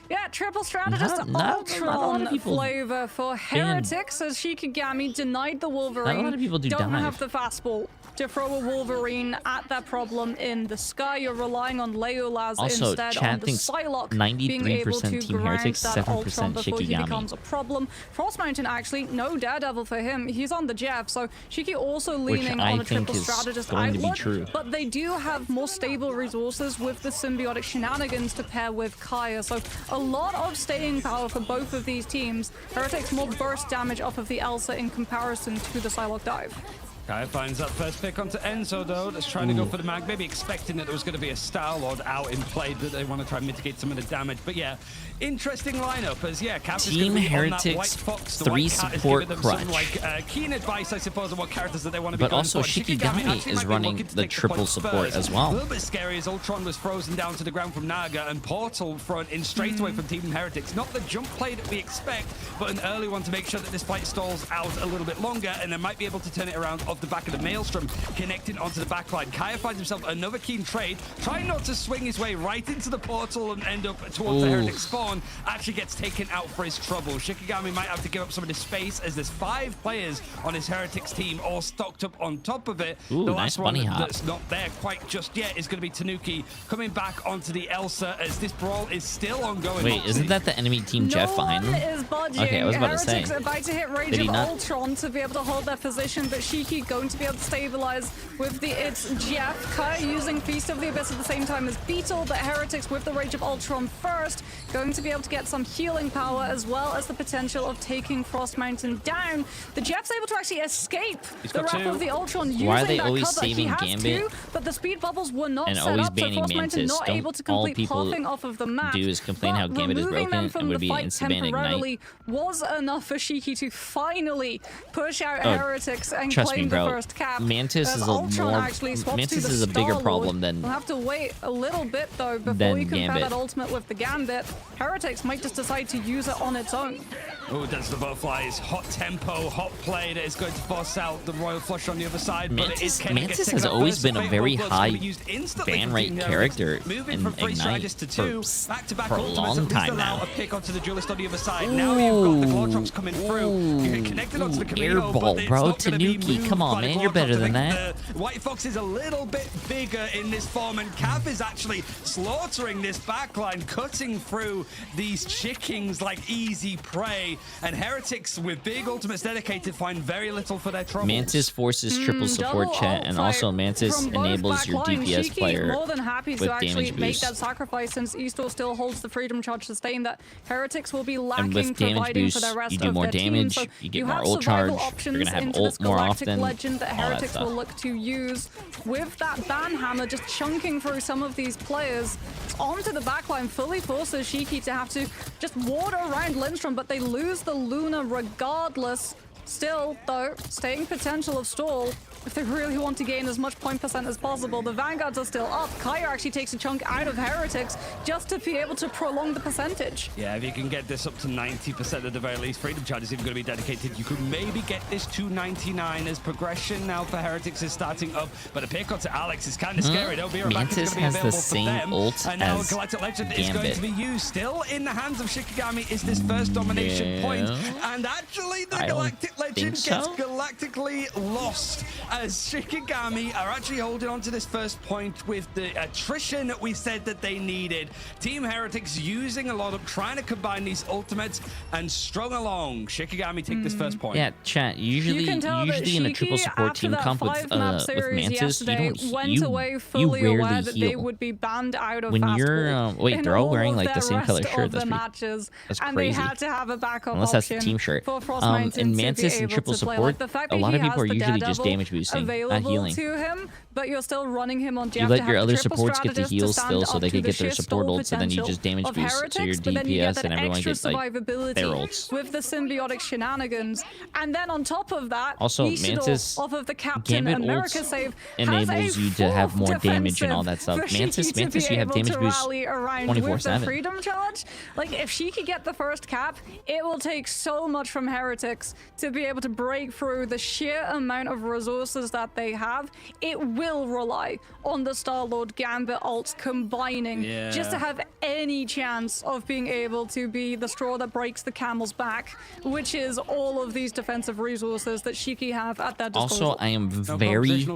Yeah, triple strategist Ultron flavor for Heretics, as Shikigami denied the Wolverine. A lot of people don't have the fastball to throw a Wolverine at that problem in the sky. You're relying on Leolas instead on the Psylocke being able to ground that Ultron before he becomes a problem. Frost Mountain actually, no Daredevil for him. He's on the Jeff, so Shiki also leaning on a triple strategist outlook, but they do have more stable resources with the symbiotic shenanigans to pair with Kaya, so a lot of staying power for both of these teams. Heretics more burst damage off of the Elsa in comparison to the Psylocke dive. Kaya finds that first pick onto Enzo, though. That's trying to go for the mag, maybe expecting that there was going to be a Star-Lord out in play, that they want to try and mitigate some of the damage. But yeah, interesting lineup, as yeah, Cap is Team be Heretics, on that White Fox. The 3 White support them crutch. Some, like, keen advice, I suppose, on what characters that they want to be but going also for. Shikigami is running the triple support as well. A little bit scary as Ultron was frozen down to the ground from Naga, and Portal front in straight away from Team Heretics. Not the jump play that we expect, but an early one to make sure that this fight stalls out a little bit longer, and they might be able to turn it around off the back of the Maelstrom, connecting onto the backline. Kaya finds himself another keen trade, trying not to swing his way right into the portal and end up towards the Heretic spawn. Actually gets taken out for his trouble. Shikigami might have to give up some of the space, as there's 5 players on his Heretics team all stocked up on top of it. Ooh, the nice last one bunny hop. that's not there quite just yet is going to be Tanuki coming back onto the Elsa, as this brawl is still ongoing. Wait, isn't that the enemy team Jeff behind them? Is budging. Okay, I was about to say. Heretics are about to hit Rage of Ultron to be able to hold their position, but Shiki going to be able to stabilize with the Jeff. Kaya using Feast of the Abyss at the same time as Beetle, but Heretics with the Rage of Ultron first, going to be able to get some healing power as well as the potential of taking Frost Mountain down. The Jeff's able to actually escape the wrath of the Ultron using Why are they that always cover. saving He has Gambit? but the speed bubbles were not And set always up, so banning Frost Mountain Mantis? not Don't able to all complete people popping off of the map. do is complain how Gambit is broken and would be instant temporarily was enough for Shiki to finally push out Heretics and trust claim bro. First cap. Mantis is Mantis is a bigger problem than. We'll have to wait a little bit though before you can pair that ultimate with the Gambit. Heretics might just decide to use it on its own. Oh, that's the butterflies. Hot tempo, hot play that is going to force out the Royal Flush on the other side. Mantis has always been a very high ban rate character in Ignite for a long time now. A pick onto the duelist on the other side. Now you've got the Glortrox coming through. You get connected onto the Camino, airball, bro. Tanuki, come on, man, you're better than that. White Fox is a little bit bigger in this form, and Cav is actually slaughtering this backline, cutting through these chickens like easy prey. And Heretics with big ultimates dedicated find very little for their troubles. Mantis forces triple support chat, and also Mantis enables your DPS Shiki player more than happy with to actually damage make boost. that sacrifice, since Eastor still holds the Freedom Charge sustain that Heretics will be And lacking with damage providing boost, for the rest you do of more their damage, team. So you get you more have ult survival charge, options you're gonna have into ult this more galactic often, legend that all that Heretics stuff. will look to use with that ban hammer, just chunking through some of these players onto the backline, fully forces Shiki to have to just ward around Lindstrom, but they lose the Luna regardless. Still, though, staying potential of stall. If they really want to gain as much point percent as possible, the Vanguards are still up. Kaya actually takes a chunk out of Heretics just to be able to prolong the percentage. Yeah, if you can get this up to 90% at the very least, Freedom Charge is even going to be dedicated. You could maybe get this to 99 as progression now for Heretics is starting up, but a pick onto Alex is kind of scary. Though Mantis has the same ult and now as Galactic Legend is Gambit. going to be used. Still in the hands of Shikigami is this first domination point, and actually the Galactic Legend gets galactically lost as Shikigami are actually holding on to this first point with the attrition that we said that they needed. Team Heretics using a lot of trying to combine these ultimates and strung along. Shikigami take this first point. Yeah, chat. Usually in a triple support team comp with Mantis, you rarely heal. Would be banned out of when you're wait, they're all wearing like the same color shirt. That's matches, that's and crazy. They had to have a backup unless that's the team shirt. In Mantis and triple support, a lot of people are usually just damage boosting, not healing. To him, but you're still running him on. You let your other supports get the heals still, so they can get their support ults, and then you just damage boost to your DPS, and everyone gets like their ults. With the symbiotic shenanigans, and then on top of that, also Mantis off of the Captain America save enables you to have more damage and all that stuff. Mantis, you have damage boost 24/7. Freedom Charge, like if she could get the first cap, it will take so much from Heretics to be able to break through the sheer amount of resources that they have. It will rely on the Star-Lord Gambit ults combining just to have any chance of being able to be the straw that breaks the camel's back, which is all of these defensive resources that Shiki have at their disposal. Also, I am very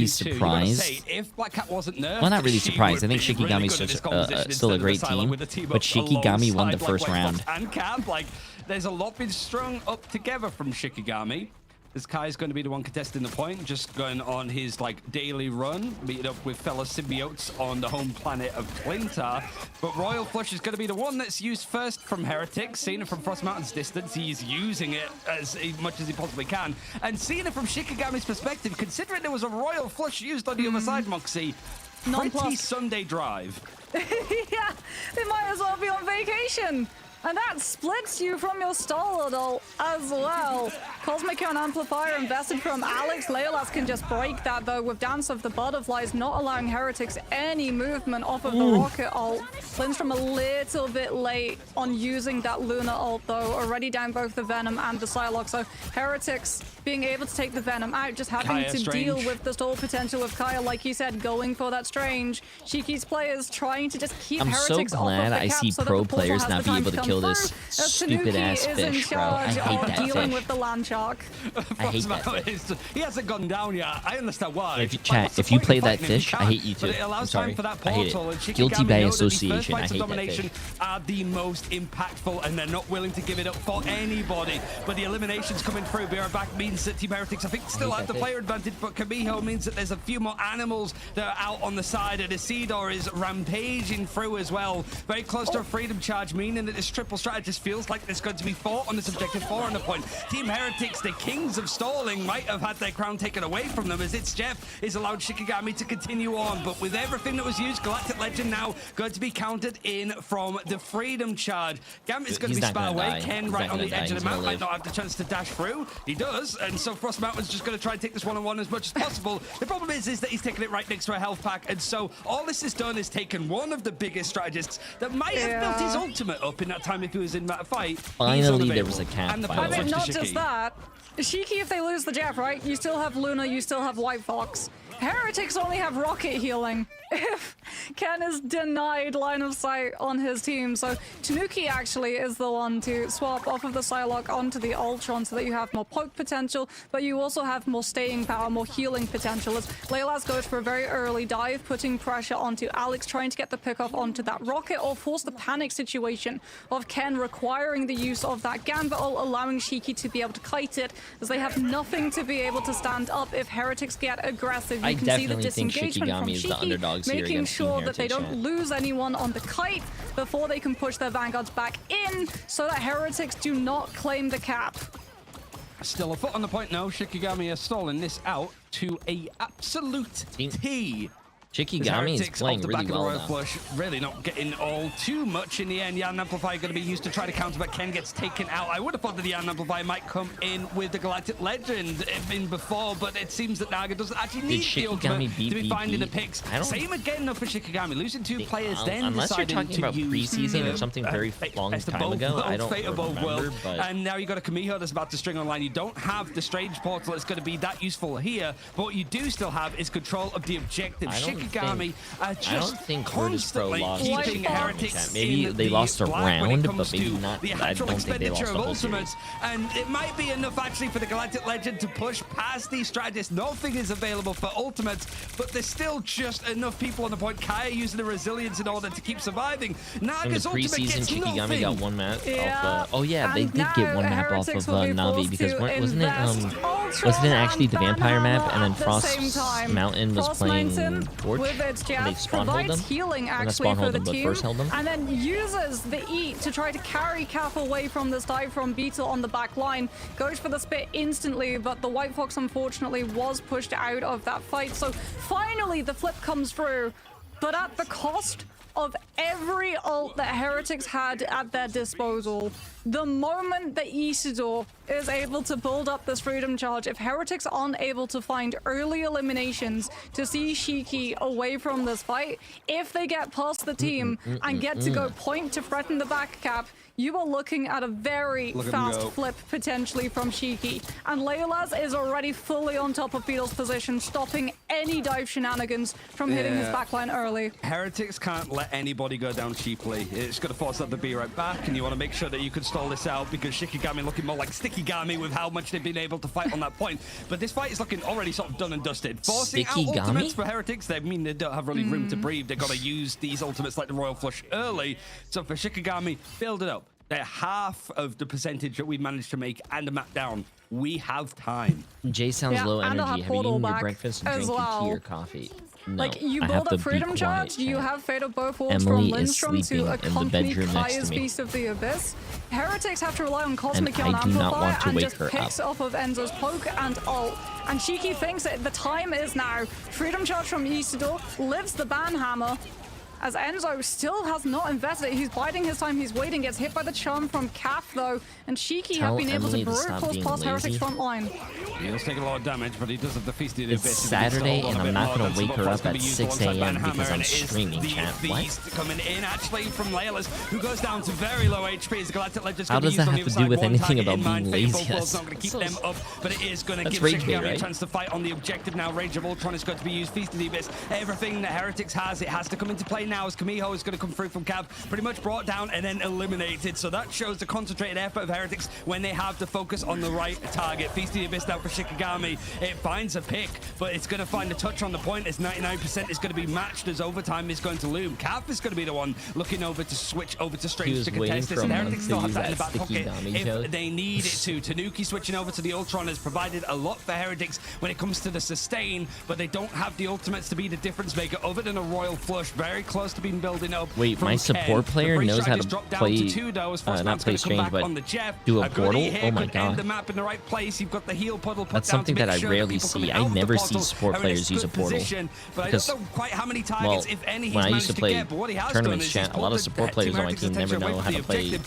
surprised. If Black Cat wasn't nerfed, well, not really surprised. I think Shikigami's still a great team, but Shikigami won the first round. And Camp, like, there's a lot been strung up together from Shikigami. This Kai's going to be the one contesting the point, just going on his like daily run, meeting up with fellow symbiotes on the home planet of Clintar. But Royal Flush is going to be the one that's used first from Heretics. Seeing it from Frost Mountain's distance, he's using it as much as he possibly can. And seeing it from Shikigami's perspective, considering there was a Royal Flush used on the other side, Moxie, pretty Sunday drive. Yeah, they might as well be on vacation. And that splits you from your Star-Lord ult as well. Cosmic Cone Amplifier invested from Alex. Leolas can just break that though with Dance of the Butterflies, not allowing Heretics any movement off of the Rocket ult. Lindstrom a little bit late on using that Luna ult though, already down both the Venom and the Psylocke. So Heretics being able to take the Venom out, just having to deal with the stall potential of Kaya, like you said, going for that Strange. Shiki's players trying to just keep Heretics off of the cap. I'm so glad I see pro players not be able to kill this stupid ass fish, bro. I hate that dealing fish. with the land shark. I hate that fish. He hasn't gone down yet. I understand why. If you play that fish, I hate you too. I'm sorry. I hate it. Guilty by association. I hate that fish. Are the most impactful, and they're not willing to give it up for anybody. But the eliminations coming through, BR back means that Team Heretics, I think, still have the player advantage, but Kamiho means that there's a few more animals that are out on the side, and Isidore is rampaging through as well. Very close to a Freedom Charge, meaning that this triple strategist feels like there's going to be 4 on this objective, 4 on the point. Team Heretics, the kings of stalling, might have had their crown taken away from them, as it's Jeff is allowed Shikigami to continue on. But with everything that was used, Galactic Legend now going to be countered in from the Freedom Charge. Gambit's going to be spat away. Ken right on the edge of the map might not have the chance to dash through. He does, and so Frost Mountain's just going to try and take this one-on-one as much as possible. The problem is that he's taking it right next to a health pack, and so all this has done is taken one of the biggest strategists that might have built his ultimate up in that time if he was in that fight. Finally, there was a cap. And the I mean, not just that. Shiki, if they lose the Jeff, right? You still have Luna, you still have White Fox. Heretics only have rocket healing if Ken is denied line of sight on his team. So Tanuki actually is the one to swap off of the Psylocke onto the Ultron so that you have more poke potential, but you also have more staying power, more healing potential. As Leilas goes for a very early dive, putting pressure onto Alex, trying to get the pick off onto that rocket or force the panic situation of Ken requiring the use of that Gambit ult, allowing Shiki to be able to kite it, as they have nothing to be able to stand up if Heretics get aggressive. You can see the disengagement from Shiki, making sure that they don't lose anyone on the kite before they can push their vanguards back in so that Heretics do not claim the cap. Still a foot on the point now. Shikigami has stolen this out to a absolute T. Shikigami is playing really well now. Flush, really not getting all too much in the end. Yan Amplifier going to be used to try to counter, but Ken gets taken out. I would have thought that the Yan Amplifier might come in with the Galactic Legend in before, but it seems that Naga doesn't actually need the ultimate to be finding the picks. Same again though for Shikigami, losing 2 players, then unless you're talking about preseason or something very long time ago, I don't remember, but... And now you got a Kamiho that's about to string online. You don't have the Strange Portal that's going to be that useful here, but what you do still have is control of the objective. Shikigami just constantly keeping Heretics. Maybe they lost a round, but maybe not. I don't think they lost the whole series. And it might be enough actually for the Galactic Legend to push past these strategists. Nothing is available for ultimates, but there's still just enough people on the point. Kaya using the resilience in order to keep surviving. Naga's in the preseason, Shikigami got 1 map off. Oh yeah, they and did get 1 map off of Navi because wasn't it actually the vampire map and then Frost Mountain was playing Torch? They spawn-hold them, healing actually for the team, and then uses the eat to try to carry Cap away from this dive from Beetle on the back line. Goes for the spit instantly, but the White Fox unfortunately was pushed out of that fight. So finally the flip comes through, but at the cost of every ult that Heretics had at their disposal. The moment that Isidore is able to build up this Freedom Charge, if Heretics aren't able to find early eliminations to see Shiki away from this fight, if they get past the team and get to go point to threaten the back cap, you are looking at a very fast flip potentially from Shiki. And Leilas is already fully on top of Beetle's position, stopping any dive shenanigans from hitting his backline early. Heretics can't let anybody go down cheaply. It's going to force them to be right back, and you want to make sure that you can stall this out because Shikigami looking more like Stickygami with how much they've been able to fight on that point. But this fight is looking already sort of done and dusted. Forcing out ultimates for Heretics, they mean they don't have really room to breathe. They've got to use these ultimates like the Royal Flush early. So for Shikigami, build it up. They're half of the percentage that we managed to make and a map down. We have time. Jay sounds low energy. Have you eaten your breakfast and drinking tea or coffee? No, like, you build a Freedom Charge, you have Fate of Both Worlds from Lindstrom to accompany Kaya's Beast of the Abyss. Heretics have to rely on Cosmic on Amplifier and just picks off of Enzo's poke and ult. And Shiki thinks that the time is now. Freedom Charge from Isidore, lives the Banhammer. As Enzo still has not invested it. He's biding his time, he's waiting, gets hit by the charm from Calf though, and Shiki have been able to brute force past Heretics front line. He's taking a lot of damage, but he does have the feast of the It's Saturday and I'm not going to wake her up at 6 a.m. because I'm streaming, chat. What? Coming in actually from Leilas, who goes down to very low HP as Galactic Legends. How does that have to do with anything about being lazy? It's not going to keep them up, but it is going to give Shikigami a chance to fight on the objective now. Rage of Ultron is going to be used, Feast of the Abyss. Everything that Heretics has, it has to come into play now as Kamiho is going to come through from Cav, pretty much brought down and then eliminated. So that shows the concentrated effort of Heretics when they have to focus on the right target. Feast of the Abyss now for Shikigami. It finds a pick, but it's going to find a touch on the point as 99% is going to be matched as overtime is going to loom. Cav is going to be the one looking over to switch over to Strange to contest this, and Heretics still have that in the back pocket if they need it to. Tanuki switching over to the Ultron has provided a lot for Heretics when it comes to the sustain, but they don't have the ultimates to be the difference maker other than a Royal Flush very close close to being building up. Wait, my support player knows how to play, not play strange, but do a portal? Oh my god. That's something that I rarely see. I never see support players use a portal. Because, well, when I used to play tournaments, chat, a lot of support players on my team never know how to play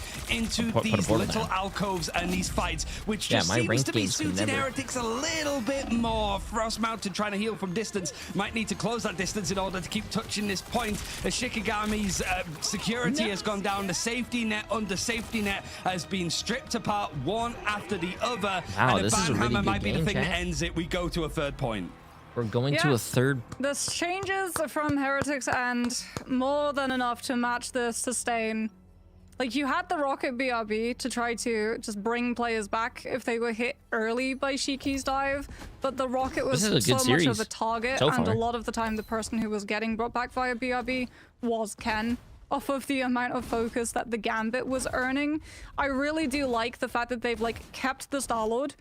put a portal down. Alcoves and these fights, which yeah, just seems to be suiting Heretics a little bit more. Frost Mountain trying to heal from distance, might need to close that distance in order to keep touching this point. As Shikigami's security has gone down, the safety net under safety net has been stripped apart one after the other. Wow, and this is a really good might be game, the thing chat. that ends it. We go to a third point. We're going to a third. The changes from Heretics and more than enough to match the sustain. Like, you had the rocket BRB to try to just bring players back if they were hit early by Shiki's dive, but the rocket was so much of a target, and a lot of the time the person who was getting brought back via BRB was Ken, off of the amount of focus that the Gambit was earning. I really do like the fact that they've, like, kept the Star-Lord,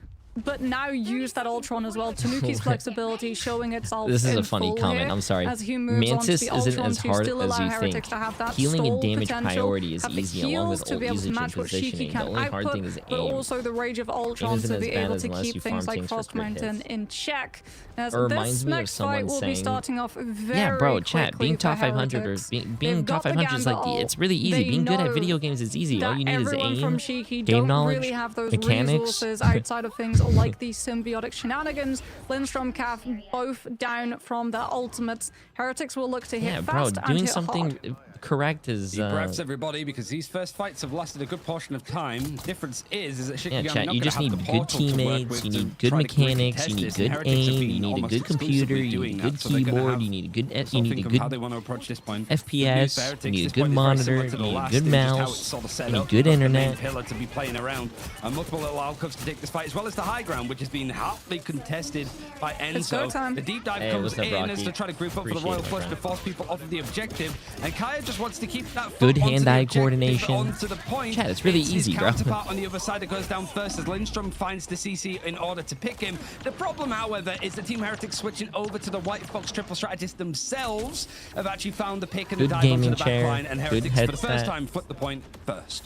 but now use that Ultron as well. Tanuki's flexibility showing itself. This is in a funny comment. Here, I'm sorry. as he moves Mantis on to the isn't as Ultron hard to still as allow you Heretics think. to have that Healing and damage potential, priority is have the easy, along with heals to be able to usage match and what Shiki positioning. The can only hard output, thing is but aim. also the Rage of Ultron to be able to keep things like Frost Mountain in check. As this next fight will be starting off very yeah, bro, chat, being top 500 or being top 500 is like, it's really easy. Being good at video games is easy. All you need is aim, game knowledge, really have those mechanics. resources outside of things like these symbiotic shenanigans. Lindstrom, Cav, both down from their ultimates. Heretics will look to hit fast bro, and doing hit something hard. correct is Deep breaths, everybody, because these first fights have lasted a good portion of time. The difference is that Shikigami yeah, chat, not you just have need the good portal to work teammates, with you to need good try to quickly mechanics, test you need this, good and Heretics have aim, been you need a almost good computer, exclusively you doing need a good that, so they're gonna keyboard, have you need a good something you need a of good how they want to approach this point. FPS, you need a good monitor, you need a good mouse, you need good internet. Pillar to be playing around, and multiple little alcoves to take this fight, as well as the high ground, which has been hotly contested by Enzo. The deep dive comes in as they try to group up for the royal flush to force people off of the objective, and Kaya just wants to keep that good hand-eye coordination. Onto the point. Chat, it's really easy, bro. Counterpart on the other side that goes down first as Lindstrom finds the CC in order to pick him. The problem, however, is the Team Heretics switching over to the White Fox triple strategists themselves have actually found the pick and the dive onto the back line, and Heretics for the first time flip the point first.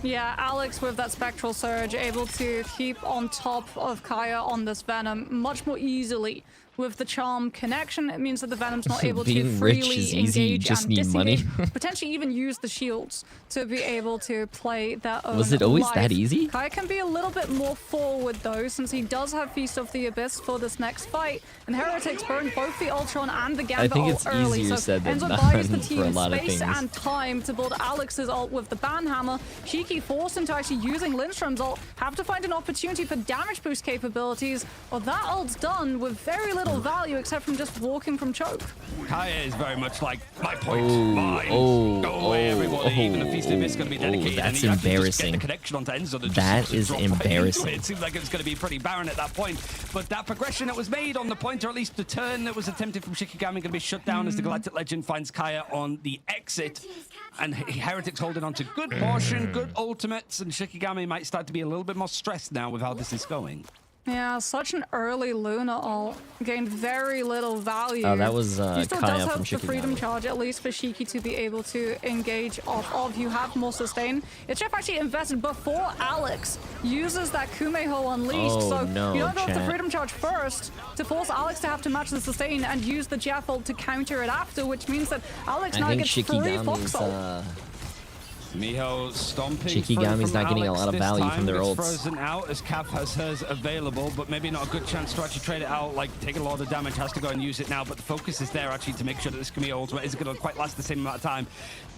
Yeah, Alex with that Spectral Surge able to keep on top of Kaya on this Venom much more easily. With the Charm connection, it means that the Venom's not able to freely engage and disengage, potentially even use the shields to be able to play their own Was it always life. that easy? Kaya can be a little bit more forward though, since he does have Feast of the Abyss for this next fight, and Heretics burned both the Ultron and the Gambit ult early, so said than Enzo done buys the for a team lot of space things. and time to build Alex's ult with the Banhammer. Shiki forced into actually using Lindstrom's ult, have to find an opportunity for damage boost capabilities, or that ult's done with very little value except from just walking from choke. Kaya is very much like, my point, mine, go away everybody, even if Feast of the Abyss is going to be dedicated. That's and embarrassing. Get the connection onto Enzo That is embarrassing. It seems like it's going to be pretty barren at that point, but that progression that was made on the point, or at least the turn that was attempted from Shikigami, going to be shut down as the Galactic Legend finds Kaya on the exit, and Heretics holding on to good portion, good ultimates, and Shikigami might start to be a little bit more stressed now with how this is going. Yeah, such an early Luna ult. Gained very little value. Oh, that was he still Kaya does from have the freedom Shikigami. charge, at least for Shiki to be able to engage off of. You have more sustain. It's Jeff actually invested before Alex uses that Kumeho Unleashed. Oh, so no, you don't go with the chat. freedom charge first to force Alex to have to match the sustain and use the Jeff ult to counter it after, which means that Alex now gets free Fox ult. Miho stomping Shikigami's not getting a lot of value from their ults. Frozen out as Cav has hers available, but maybe not a good chance to actually trade it out. Like, take a lot of damage, has to go and use it now, but the focus is there actually to make sure that this Kamiya ultimate isn't going to quite last the same amount of time.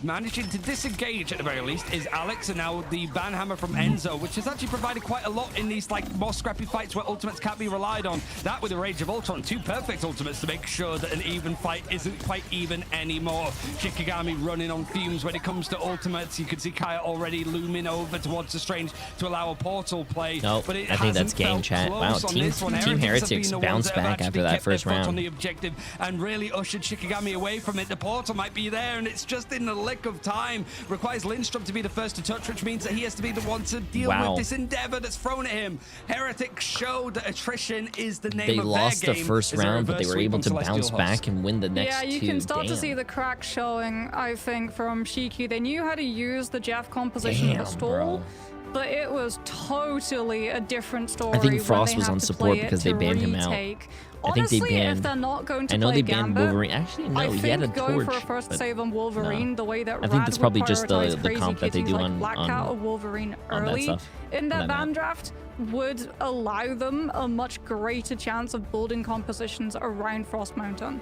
Managing to disengage at the very least is Alex, and now the Banhammer from Enzo, which has actually provided quite a lot in these like more scrappy fights where ultimates can't be relied on. That with the Rage of Ultron, two perfect ultimates to make sure that an even fight isn't quite even anymore. Shikigami running on fumes when it comes to ultimates. You can see Kaya already looming over towards the Strange to allow a portal play. Nope, but it I think that's hasn't game felt chat. Wow, close on Team this one. Heretics have Heretics been the ones bounced that have back after actually that kept their first foot on round. the objective and really ushered Shikigami away from it. The portal might be there, and it's just in the lick of time. Requires Lindstrom to be the first to touch, which means that he has to be the one to deal with this endeavor that's thrown at him. Heretics showed that attrition is the name of their game. They lost the first round, but they were able to bounce back and win the next two. Yeah, you can start to see the cracks showing, I think, from Shiki. They knew how to use the Jeff composition to stall, but it was totally a different story. I think Frost was on support because they banned him out. Honestly, I think they banned. If they're not going to I know play they banned Gambit, Wolverine. Actually, no, I he had a think going torch. for a first save on Wolverine, the way that I think that's probably just the crazy comp that they kitties do like on Black Cat or Wolverine early in their ban draft would allow them a much greater chance of building compositions around Frost Mountain.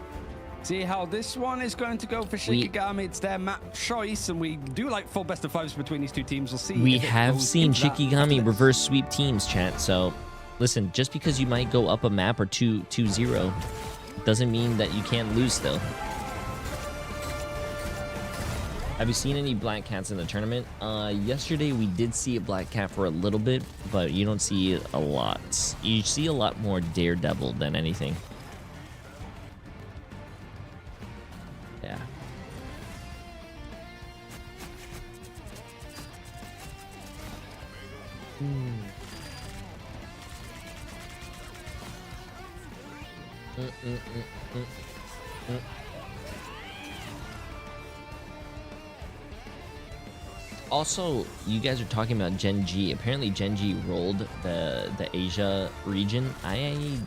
See how this one is going to go for Shikigami. It's their map choice, and we do like full best of fives between these two teams. We'll see. We have seen Shikigami reverse sweep teams, chat. So, listen, just because you might go up a map or 2-0 doesn't mean that you can't lose still. Have you seen any black cats in the tournament? Yesterday we did see a black cat for a little bit, but you don't see it a lot. You see a lot more Daredevil than anything. Yeah. Also, you guys are talking about Gen G. Apparently, Gen G rolled the Asia region. I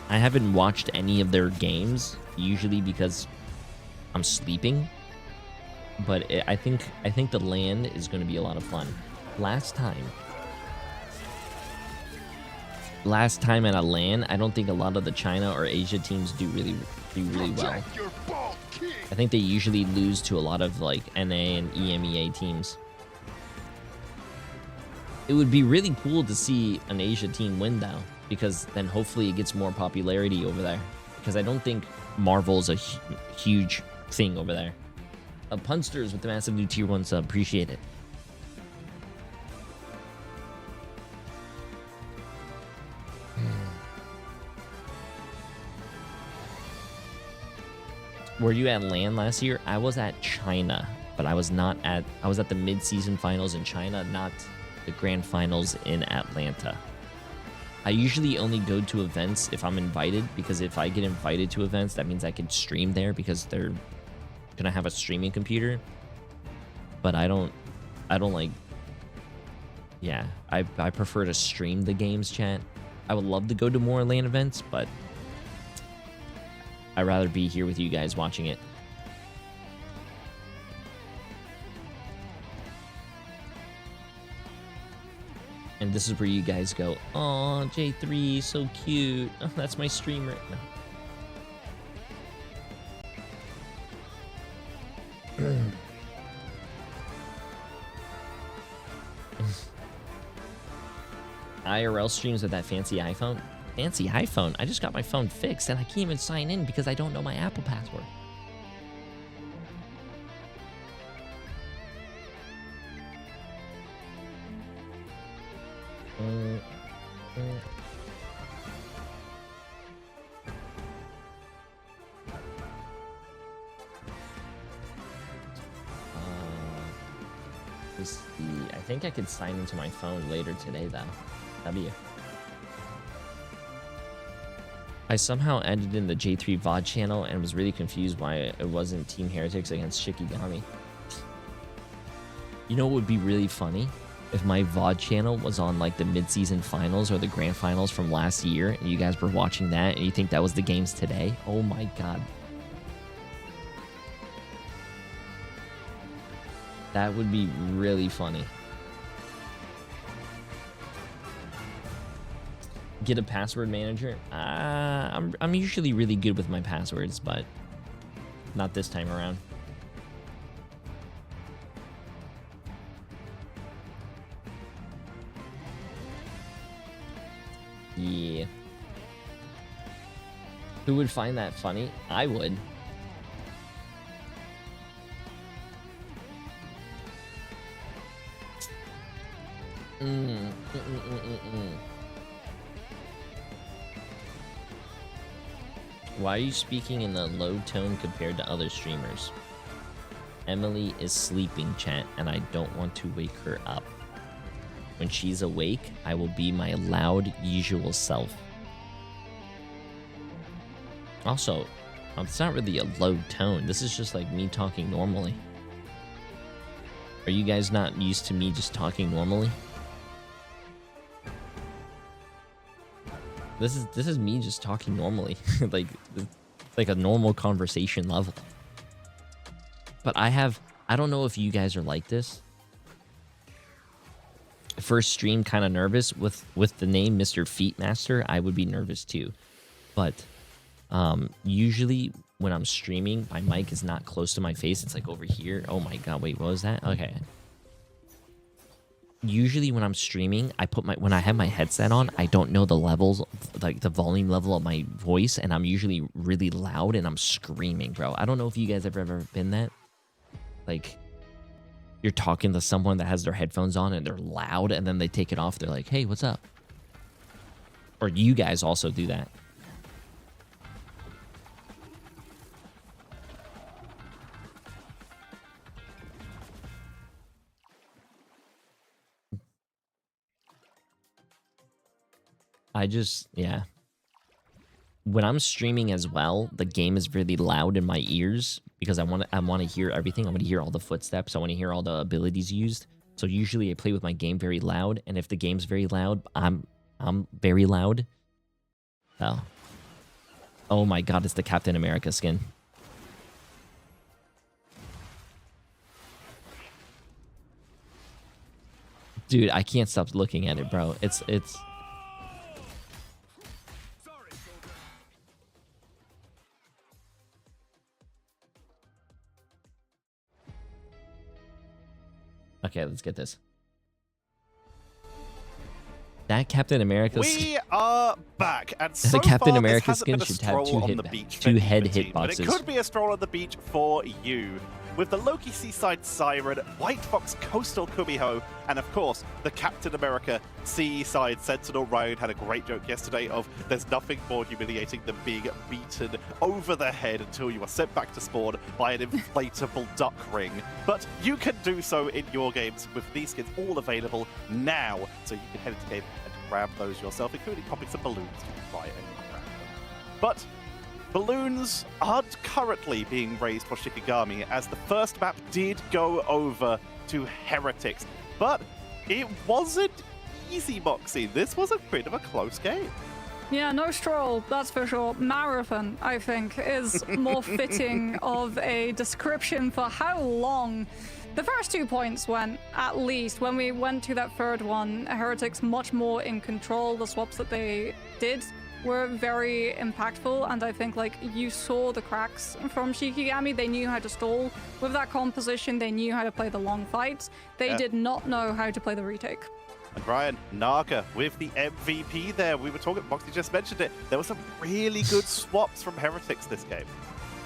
haven't watched any of their games, usually because I'm sleeping. But I think the LAN is going to be a lot of fun. Last time at a LAN, I don't think a lot of the China or Asia teams do really well. I think they usually lose to a lot of like NA and EMEA teams. It would be really cool to see an Asia team win though, because then hopefully it gets more popularity over there. Because I don't think Marvel's a huge thing over there. Punsters with the massive new tier 1 sub, appreciate it. Were you at LAN last year? I was at China, but I was at the mid-season finals in China, not the grand finals in Atlanta. I usually only go to events if I'm invited, because if I get invited to events, that means I can stream there because they're gonna have a streaming computer. But I don't like, yeah, I prefer to stream the games, chat. I would love to go to more LAN events, but I'd rather be here with you guys watching it. And this is where you guys go, "Aw, Jay3, so cute. Oh, that's my stream right now." IRL streams with that fancy iPhone? Fancy iPhone? I just got my phone fixed and I can't even sign in because I don't know my Apple password. I think I could sign into my phone later today though. W. I somehow ended in the Jay3 VOD channel and was really confused why it wasn't Team Heretics against Shikigami. You know what would be really funny? If my VOD channel was on like the mid-season finals or the grand finals from last year and you guys were watching that and you think that was the games today. Oh my god. That would be really funny. Get a password manager? I'm usually really good with my passwords, but not this time around. Yeah. Who would find that funny? I would. Why are you speaking in a low tone compared to other streamers? Emily is sleeping, chat, and I don't want to wake her up. When she's awake, I will be my loud, usual self. Also, it's not really a low tone. This is just like me talking normally. Are you guys not used to me just talking normally? This is me just talking normally. like a normal conversation level. But I don't know if you guys are like this. First stream kind of nervous with the name Mr. Feet Master. I would be nervous too. But usually when I'm streaming, my mic is not close to my face. It's like over here. Oh my god, wait, what was that? Okay. Usually when I'm streaming, when I have my headset on, I don't know the levels, like the volume level of my voice, and I'm usually really loud and I'm screaming, bro. I don't know if you guys have ever been that. Like, you're talking to someone that has their headphones on and they're loud, and then they take it off. They're like, hey, what's up? Or you guys also do that. Yeah. When I'm streaming as well, the game is really loud in my ears because I want to hear everything. I want to hear all the footsteps. I want to hear all the abilities used. So usually I play with my game very loud, and if the game's very loud, I'm very loud. Oh my god, it's the Captain America skin. Dude, I can't stop looking at it, bro. It's okay, let's get this. That Captain America We are back, and so Captain far, America this skin hasn't should been a have stroll on the beach for head either team, hitboxes. but it could be a stroll on the beach for you. With the Loki Seaside Siren, White Fox Coastal Kumiho, and of course, the Captain America Seaside Sentinel. Ryan had a great joke yesterday of there's nothing more humiliating than being beaten over the head until you are sent back to spawn by an inflatable duck ring. But you can do so in your games with these skins all available now, so you can head into game and grab those yourself, including popping some balloons to try and grab them. But balloons aren't currently being raised for Shikigami, as the first map did go over to Heretics. But it wasn't easy, Moxie. This was a bit of a close game. Yeah, no stroll, that's for sure. Marathon, I think, is more fitting of a description for how long the first 2 points went, at least. When we went to that third one, Heretics much more in control. The swaps that they did were very impactful, and I think like you saw the cracks from Shikigami. They knew how to stall with that composition. They knew how to play the long fights. They did not know how to play the retake. And Ryan, Naga with the MVP there. We were talking, Moxie just mentioned it. There were some really good swaps from Heretics this game.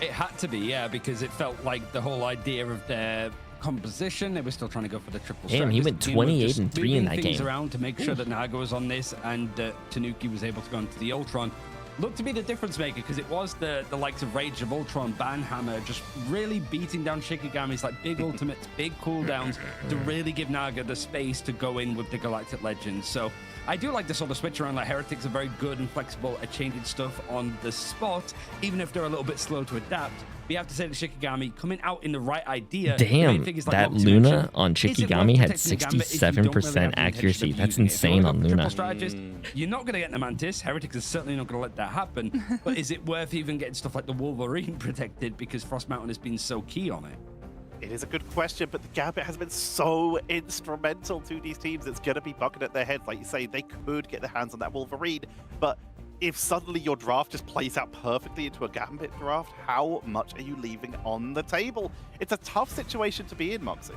It had to be, yeah, because it felt like the whole idea of their composition, they were still trying to go for the triple strat. Damn, he went 28 and 3 in that game. Around to make sure that Naga was on this, and Tanuki was able to go into the Ultron. Looked to be the difference maker, because it was the likes of Rage of Ultron, Banhammer, just really beating down Shikigami's like big ultimates, big cooldowns to really give Naga the space to go in with the Galactic Legends. So I do like the sort of switch around. Like Heretics are very good and flexible at changing stuff on the spot, even if they're a little bit slow to adapt. We have to say that Shikigami coming out in the right idea. Damn, that Luna on Shikigami had 67% accuracy. That's insane on Luna. You're not going to get the Mantis. Heretics is certainly not going to let that happen. But is it worth even getting stuff like the Wolverine protected because Frost Mountain has been so key on it? It is a good question, but the Gambit has been so instrumental to these teams. It's going to be bucking at their heads. Like you say, they could get their hands on that Wolverine, but if suddenly your draft just plays out perfectly into a Gambit draft, how much are you leaving on the table? It's a tough situation to be in, Moxie.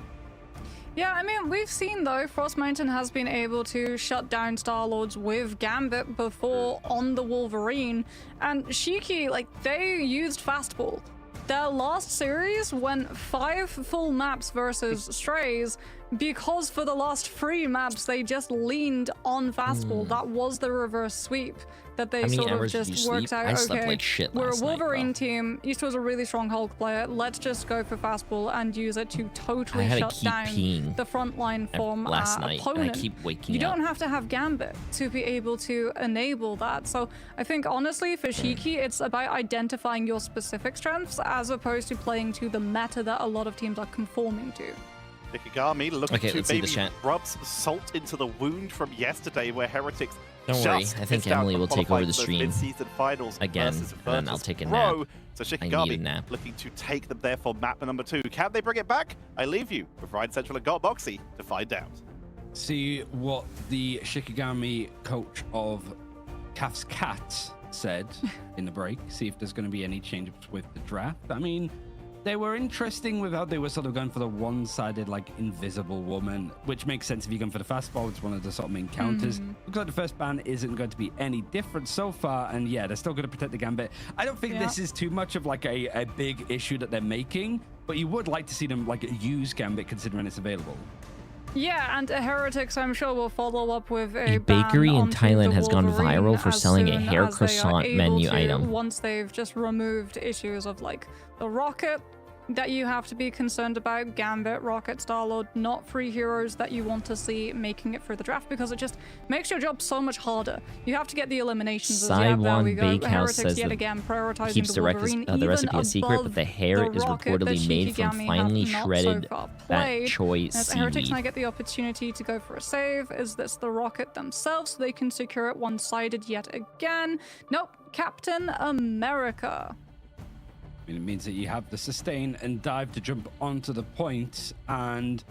Yeah, I mean, we've seen, though, Frost Mountain has been able to shut down Star-Lords with Gambit before on the Wolverine, and Shiki, like, they used Fastball. Their last series went 5 full maps versus Strays, because for the last 3 maps, they just leaned on fastball. That was the reverse sweep that they sort of just worked out. I slept okay, like shit we're a last night, Wolverine team. East was a really strong Hulk player. Let's just go for fastball and use it to totally shut down the front line from our opponent. And I keep waking you don't have to have Gambit to be able to enable that. So I think honestly for Shiki, it's about identifying your specific strengths as opposed to playing to the meta that a lot of teams are conforming to. Nikigami looking to maybe rub some salt into the wound from yesterday where Heretics Don't worry, I think Emily will take over the stream mid-season finals again, and I'll take a nap. So Shikigami looking to take them there for map number 2. Can they bring it back? I leave you with Ryan Central and Got Boxy to find out. See what the Shikigami coach of Calf's Cats said in the break. See if there's going to be any changes with the draft. I mean, they were interesting with how they were sort of going for the one-sided, like, invisible woman, which makes sense if you're going for the fastball. It's one of the sort of main counters. Looks like the first ban isn't going to be any different so far, and yeah, they're still going to protect the Gambit. I don't think this is too much of, like, a big issue that they're making, but you would like to see them, like, use Gambit considering it's available. Yeah, and Heretics, I'm sure, will follow up with a bakery in Thailand has gone viral for selling a hair croissant menu item. Once they've just removed issues of like the rocket that you have to be concerned about, Gambit, Rocket, Star-Lord, not 3 heroes that you want to see making it through the draft because it just makes your job so much harder. You have to get the eliminations. Saiwan Bakehouse says yet again prioritizing keeps the recipe a secret, but the hair is reportedly made from finely shredded fat choy seaweed. Heretics might get the opportunity to go for a save. Is this the rocket themselves so they can secure it one-sided yet again? Nope, Captain America. I mean, it means that you have the sustain and dive to jump onto the point, and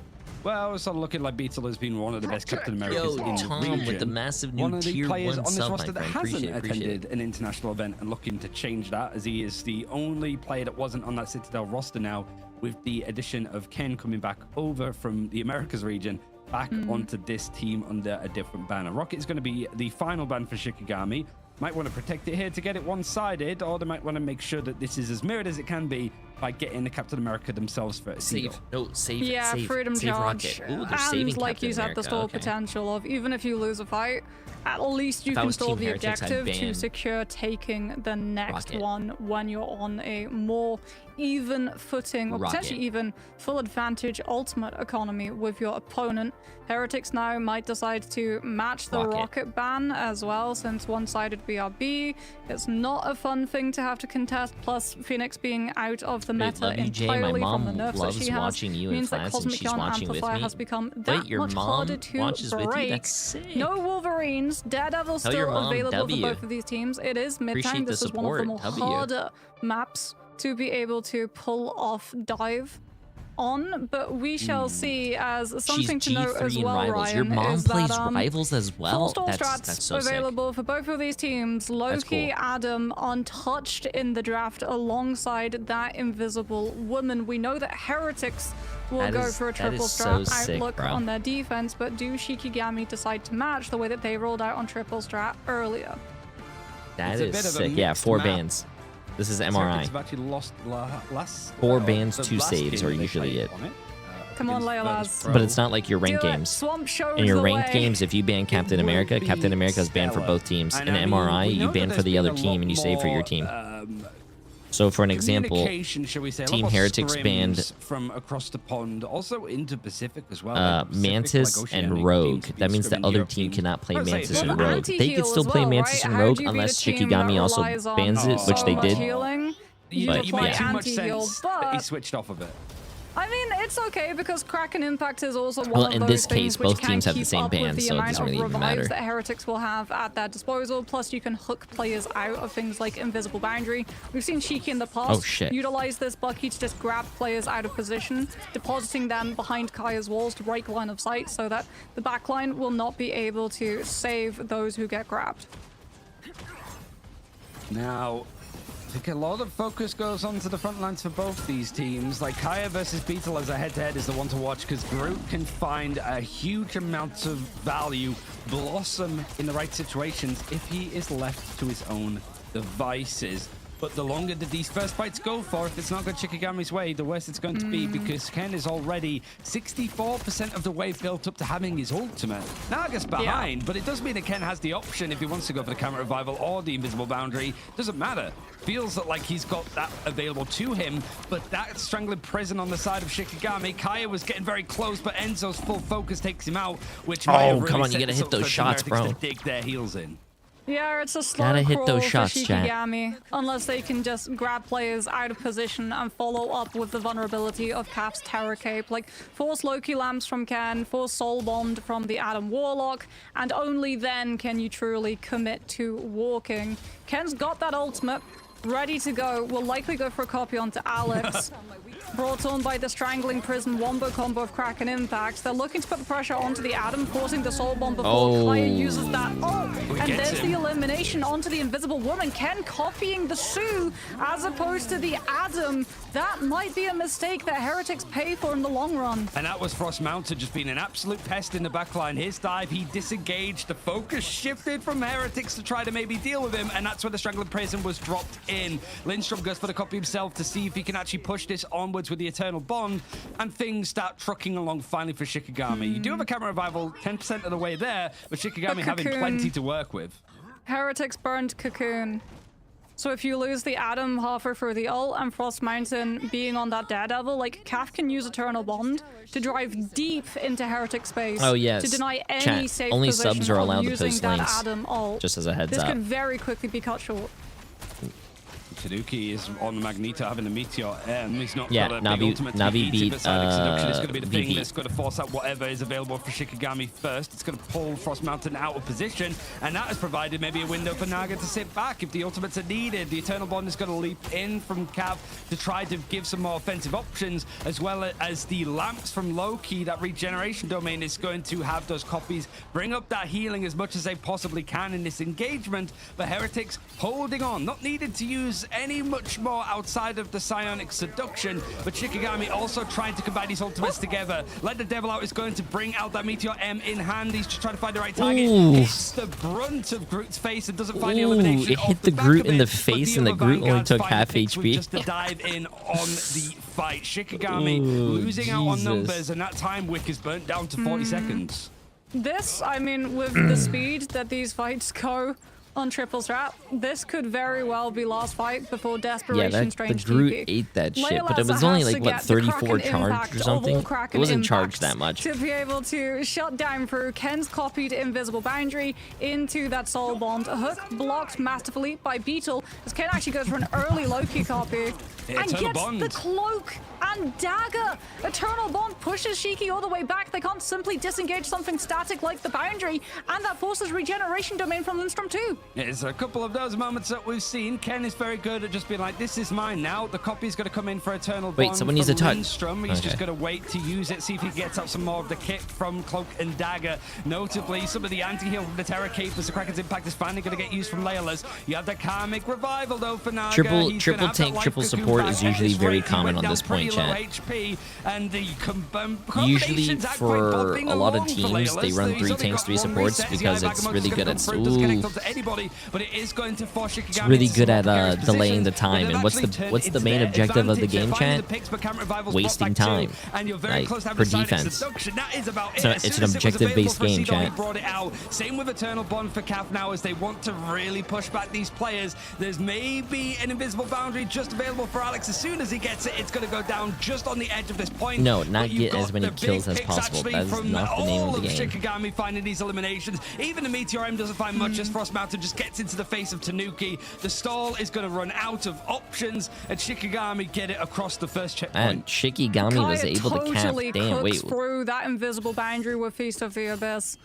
well, it's sort of looking like Beetle has been one of the best Captain Americas in the region. With the massive new one of the tier players 1 on this sub, roster that hasn't attended an international event and looking to change that, as he is the only player that wasn't on that Citadel roster now, with the addition of Ken coming back over from the Americas region back onto this team under a different banner. Rocket is going to be the final ban for Shikigami. Might want to protect it here to get it one-sided, or they might want to make sure that this is as mirrored as it can be by getting the Captain America themselves for a save. No, save. Yeah, save, freedom save charge. Rocket. Ooh, and like you said, the stall potential of even if you lose a fight, at least you can stall the objective to secure taking the next one when you're on a more even footing or potentially even full advantage ultimate economy with your opponent. Heretics now might decide to match the rocket ban as well, since one-sided BRB. It's not a fun thing to have to contest, plus Phoenix being out of the meta entirely from the nerfs that she has means that Cosmic Yarn Amplifier has become that much harder to break. No Wolverines, Daredevil still available for both of these teams. It is mid-time. This is one of the more harder maps to be able to pull off dive on, but we shall see. As something to note as well, Ryan, your mom is plays that, Rivals as well. Full that's so available sick. For both of these teams. Loki, Adam, untouched in the draft alongside that invisible woman. We know that Heretics will go for a triple strat outlook on their defense, but do Shikigami decide to match the way that they rolled out on triple strat earlier? That is sick. Yeah, 4 bans. This is MRI. Lost last 4 bans, 2 saves are usually it. Come on, Leolas. But it's not like your ranked games. In your ranked games, if you ban Captain America, Captain America is banned for both teams. In MRI, you ban for the other team and you save for your team. So for an example, Team Heretics banned from across the pond, also into Pacific as well. Mantis and Rogue. That means the other team cannot play Mantis and Rogue. They could still play Mantis and Rogue unless Shikigami also bans it, which they did. But yeah, too much sense that he switched off of it. I mean, it's okay because Kraken Impact is also one of in those this things case, which both teams have the same ban, the so it doesn't really even matter. That Heretics will have at their disposal. Plus, you can hook players out of things like Invisible Boundary. We've seen Shiki in the past utilize this Bucky to just grab players out of position, depositing them behind Kaya's walls to break line of sight so that the backline will not be able to save those who get grabbed. Now, I think a lot of focus goes on to the front lines for both these teams. Like Kaya versus Beetle as a head-to-head is the one to watch because Groot can find a huge amount of value blossom in the right situations if he is left to his own devices. But the longer that these first fights go for, if it's not going Shikigami's way, the worse it's going to be, because Ken is already 64% of the way built up to having his ultimate. Naga's behind, but it does mean that Ken has the option if he wants to go for the camera revival or the invisible boundary. Doesn't matter. Feels like he's got that available to him, but that strangling prison on the side of Shikigami. Kaya was getting very close, but Enzo's full focus takes him out, which might have really come on, you gotta hit those shots, bro. To dig their heels in. Yeah, it's a slow Gotta hit crawl those for shots, Shikigami, unless they can just grab players out of position and follow up with the vulnerability of Cap's Terror Cape. Like, force Loki Lamps from Ken, force Soul Bond from the Adam Warlock, and only then can you truly commit to walking. Ken's got that ultimate, ready to go. Will likely go for a copy onto Alex. Brought on by the Strangling Prison Wombo combo of Kraken Impact. They're looking to put the pressure onto the Adam, forcing the Soul Bomb before Kaya uses that. And there's the elimination onto the Invisible Woman. Ken copying the Sue as opposed to the Adam. That might be a mistake that Heretics pay for in the long run. And that was Frost Mountain just being an absolute pest in the backline. His dive, he disengaged. The focus shifted from Heretics to try to maybe deal with him, and that's where the Strangling Prison was dropped in. Lindstrom goes for the copy himself to see if he can actually push this onwards with the Eternal Bond, and things start trucking along finally for Shikigami. You do have a camera revival 10% of the way there, but Shikigami having plenty to work with. Heretics burned Cocoon. So if you lose the Adam halfway through the ult and Frost Mountain being on that Daredevil, like, Caf can use Eternal Bond to drive deep into Heretic space. Oh, yes. To deny any safe only position subs are allowed to using post that links, Adam ult. just as a heads This up. could very quickly be cut short. Tanuki is on the Magneto having the Meteor, and he's not Yeah, got a Navi- big ultimate to Navi beat beat, It's going to be the thing VP. that's going to force out whatever is available for Shikigami first. It's going to pull Frost Mountain out of position, and that has provided maybe a window for Naga to sit back if the ultimates are needed. The Eternal Bond is going to leap in from Cav to try to give some more offensive options, as well as the lamps from Loki. That regeneration domain is going to have those copies bring up that healing as much as they possibly can in this engagement, but Heretics holding on, not needed to use any much more outside of the Psionic Seduction, but Shikigami also trying to combine these ultimates together. Let the Devil Out is going to bring out that Meteor M in hand. He's just trying to find the right target. Hits the brunt of Groot's face and doesn't find the elimination. It hit the Groot in the face, and the Groot only took half HP. Just to dive in on the fight. Shikigami losing out on numbers, and that time Wick is burnt down to 40 seconds. This, I mean, with the speed that these fights go on triple strat, this could very well be last fight before desperation. Yeah, the Groot ate that shit, but it was only like, what, 34 charged or something? It wasn't charged that much. To be able to shut down through Ken's copied Invisible Boundary into that Soul Bond. A hook blocked masterfully by Beetle, as Ken actually goes for an early Loki copy. And gets the cloak and dagger. Eternal Bond pushes Shiki all the way back. They can't simply disengage something static like the boundary, and that forces regeneration domain from Lindstrom too. It's a couple of those moments that we've seen. Ken is very good at just being like, this is mine now. The copy's going to come in for Eternal Bond. Wait, someone needs a touch. Lindstrom. He's just going to wait to use it, see if he gets up some more of the kit from Cloak and Dagger. Notably, some of the anti-heal from the Terror Cape as the Kraken's Impact is finally going to get used from Layla's. You have the Karmic Revival though for Naga. Triple tank, triple support is usually very common on this point, chat. And the usually for a lot of teams, they run 3 tanks, 3 supports because it's really good at it's really good at delaying the time. And what's the main objective of the game, chat? Wasting time, like, for defense. So it's an objective-based game, chat. Same with Eternal Bond for CAF now, as they want to really push back these players. There's maybe an invisible boundary just available for Alex. As soon as he gets it, it's going to go down just on the edge of this point. No, not get as many kills as possible. That is not the name of the game. Shikigami finding these eliminations. Even the Meteor M doesn't find much as Frost Mountain just gets into the face of Tanuki. The stall is going to run out of options, and Shikigami get it across the first checkpoint. And Shikigami was able to cap. Damn, wait. Through that invisible boundary with Feast of the Abyss.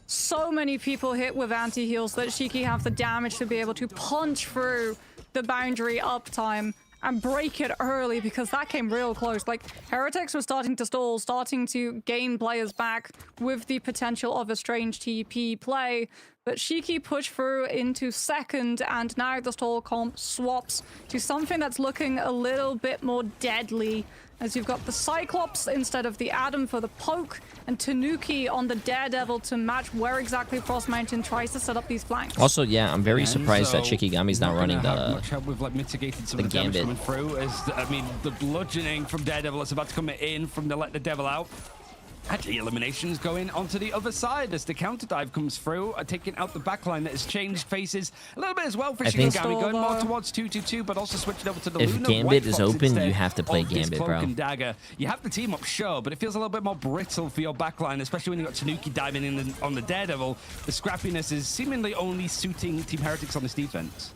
So many people hit with anti-heals that Shiki have the damage to be able to punch through the boundary uptime and break it early, because that came real close. Like, Heretics was starting to stall, starting to gain players back with the potential of a strange TP play, But Shiki pushed through into second, and now the stall comp swaps to something that's looking a little bit more deadly, as you've got the Cyclops instead of the Adam for the poke, and Tanuki on the Daredevil to match where exactly Frost Mountain tries to set up these flanks. Also, yeah, I'm very surprised that Shikigami's not running the We've like mitigated some of the damage coming through. I mean, the bludgeoning from Daredevil is about to come in from the Let the Devil Out. Actually, eliminations going onto the other side as the counter dive comes through, taking out the backline that has changed faces a little bit as well for Shikigami, going more towards 2-2-2, but also switching over to the Luna. If Gambit is open, you have to play Gambit, bro. And dagger. You have the team up, sure, but it feels a little bit more brittle for your backline, especially when you've got Tanuki diving in on the Daredevil. The scrappiness is seemingly only suiting Team Heretics on this defense.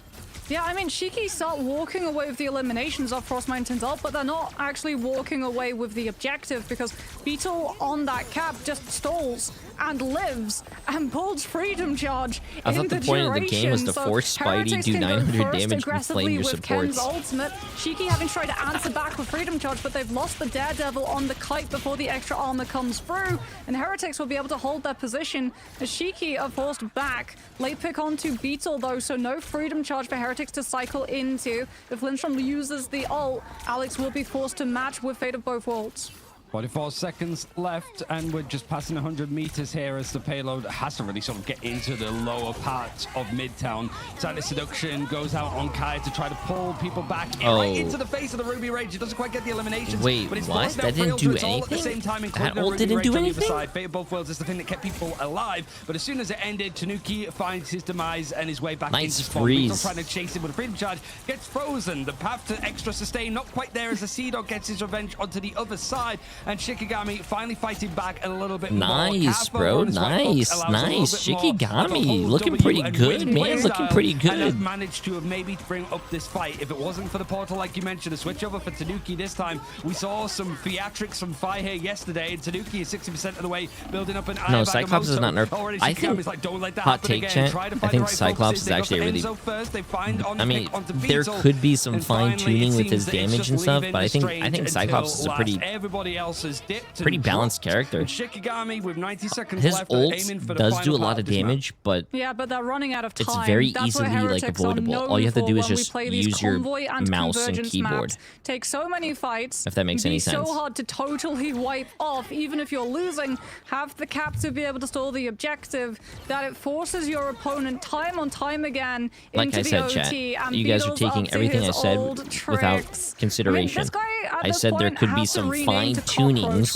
Yeah, I mean, Shiki start walking away with the eliminations of Frost Mountain's ult, but they're not actually walking away with the objective, because Beetle on that cap just stalls and lives and pulls Freedom Charge. I thought the point of the game was to force Spidey do 900 damage and flame your supports. Ken's ultimate. Shiki having tried to answer back with Freedom Charge, but they've lost the Daredevil on the kite before the extra armor comes through, and Heretics will be able to hold their position as Shiki are forced back. Late pick onto Beetle though, so no Freedom Charge for Heretics to cycle into. If Lindstrom uses the ult, Alex will be forced to match with Fate of Both Worlds. 44 seconds left, and we're just passing 100 meters here as the payload has to really sort of get into the lower part of Midtown. Silent Seduction goes out on Kai to try to pull people back right into the face of the Ruby Rage. It doesn't quite get the eliminations. Wait, but it's what? That didn't do anything? At the same time, that ult didn't do anything? Fate of Both Worlds is the thing that kept people alive, but as soon as it ended, Tanuki finds his demise and his way back into spawn. Still trying to chase him with a Freedom Charge, gets frozen. The path to extra sustain not quite there as the Sea Dog gets his revenge onto the other side, and Shikigami finally fighting back a little bit more. Nice, bro. Nice. Shikigami looking pretty good, man. Looking pretty good. And has managed to maybe bring up this fight. If it wasn't for the portal, like you mentioned, a switch over for Tanuki this time. We saw some theatrics from Fi here yesterday, and Tanuki is 60% of the way building up an No, Cyclops is not nerfed. I think, like, don't let that hot happen take again. chat, I think Cyclops is actually really... I mean, there could be some fine-tuning with his damage and stuff, but I think Cyclops is a pretty balanced character. Shikigami with 90 seconds his left, ult aiming for does do a lot of damage, but yeah, but they're running out of time. It's very easily like avoidable. All you have to do is just use your mouse and keyboard. Take so many fights, if that makes any sense. So hard to totally wipe off, even if you're losing. Have the cap to be able to stall the objective, that it forces your opponent time on time again into the OT. Chat, and you guys are taking everything I said without consideration. I said there could be some fine-tunings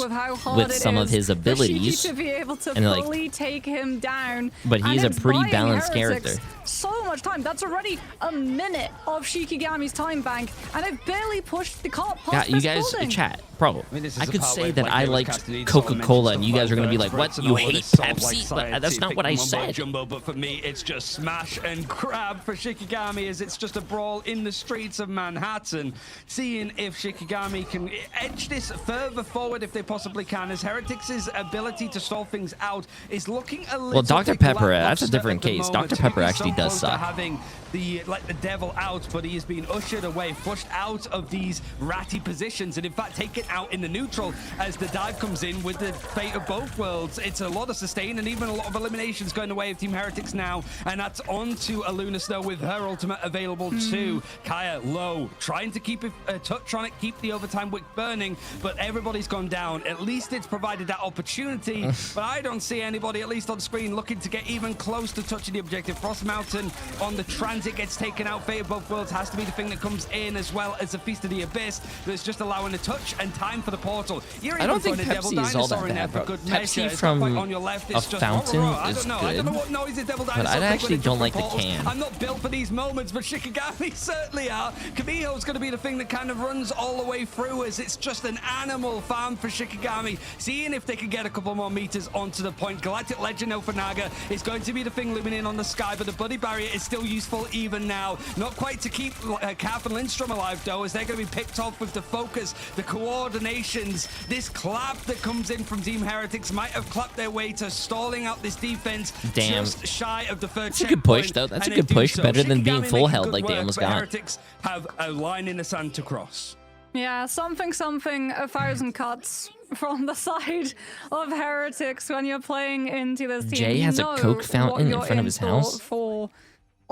with some of his abilities, to be able to and fully take him down. But he's a pretty balanced character. So much time. That's already a minute of Shikigami's time bank, and they've barely pushed the cart past you guys chat, bro. I could say that I liked Coca-Cola, and you guys are gonna be like, "What? You hate Pepsi?" But that's not what I said. But for me, it's just smash and grab for Shikigami, as it's just a brawl in the streets of Manhattan. Seeing if Shikigami can edge this further forward if they possibly can, as Heretics' ability to stall things out is looking a little. Well, Dr. Pepper, that's a different case. Dr. Pepper actually does suck. Having the devil out, but he is being ushered away, flushed out of these ratty positions, and in fact taken out in the neutral as the dive comes in with the Fate of Both Worlds. It's a lot of sustain and even a lot of eliminations going the way of Team Heretics now, and that's on to Aluna Snow with her ultimate available too. Kaya low, trying to keep a touch on it, keep the overtime wick burning, but everybody's gone down. At least it's provided that opportunity, but I don't see anybody, at least on screen, looking to get even close to touching the objective. Frost Mountain on the transit gets taken out. Fate of Both Worlds has to be the thing that comes in, as well as the Feast of the Abyss that's just allowing a touch and time for the portal. I don't think Pepsi is all that bad, bro. Pepsi from a fountain is good, I don't know what noise Devil but I actually don't like the can. I'm not built for these moments, but Shikigami certainly are. Kamiho's going to be the thing that kind of runs all the way through, as it's just an animal farm for Shikigami, seeing if they can get a couple more meters onto the point. Galactic Legend for Naga is going to be the thing looming in on the sky, but the Buddy Barrier is still useful even now. Not quite to keep Kath and Lindstrom alive, though, as they're going to be picked off with the focus, the coordinations. This clap that comes in from Team Heretics might have clapped their way to stalling out this defense. Damn. Just shy of the third checkpoint. That's a good push, though. That's a good push. Better than being full held like they almost got. Heretics have a line in the sand to cross. Yeah, something, 1,000 cuts from the side of Heretics when you're playing into this team. Jay has a Coke fountain in front of his house.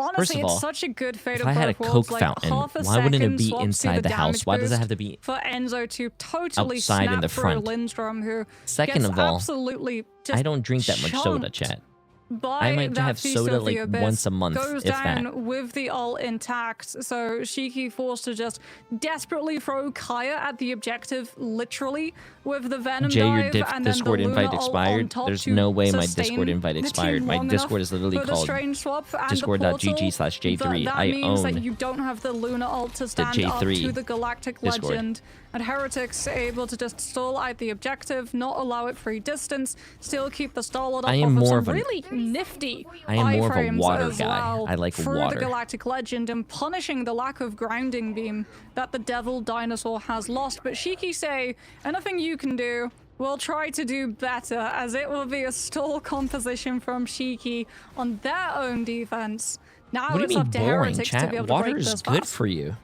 Honestly, First of all, it's such a good fate if of I had a both worlds, Coke like fountain, half a why wouldn't it second be swaps to inside the house? damage Why does it boost have to be for Enzo to totally outside snap in the front? through Lindstrom, who Second gets of all, absolutely just I don't drink that much soda, chunked chat. by I might that have Feast soda of the like Abyss, once a month, goes if down that. with the ult intact, so Shiki forced to just desperately throw Kaya at the objective, literally, with the Venom Jay, your dive, and then Discord the invite Luna ult expired. on top There's to no way my sustain Discord invite the team expired. My long Discord enough is literally for the called strange swap and discord.gg/Jay3. but that I means that own you don't have the Luna ult to stand up Jay3 to the Galactic Discord. Legend, and Heretics able to just stall out the objective, not allow it free distance, still keep the Starlord up I am off more of some of a- really nifty I am more of a iframes water as guy. well I like through water. the Galactic Legend and punishing the lack of grounding beam that the Devil Dinosaur has lost. But Shiki say, anything you can do, we'll try to do better, as it will be a stall composition from Shiki on their own defense. Now What do you it's mean up to boring, Heretics to chat? be able to Water break is this good fast. for you.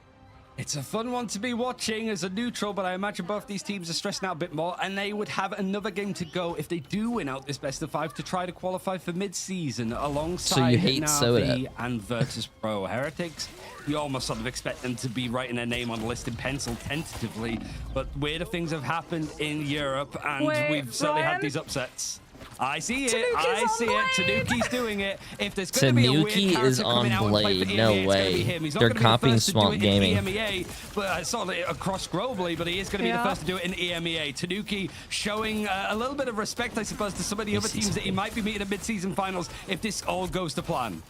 It's a fun one to be watching as a neutral, but I imagine both these teams are stressing out a bit more, and they would have another game to go if they do win out this best of 5 to try to qualify for mid-season alongside So you hate Na'Vi soda. and Virtus Pro. Heretics, you almost sort of expect them to be writing their name on the list in pencil tentatively, but weirder things have happened in Europe, and Wait, we've certainly had Ryan? these upsets. I see it. Tanuki's I on see it. Blade. Tanuki's doing it. If there's going to be a weird Tanuki character is on coming out and play for Blade. EMEA, No it's gonna be way. him. He's not They're gonna be the copying first to do Swamp it Gaming. in EMEA, but sort of across globally, but he is going to be Yeah. the first to do it in EMEA. Tanuki showing a little bit of respect, I suppose, to some of the other teams that he might be meeting at mid-season finals if this all goes to plan.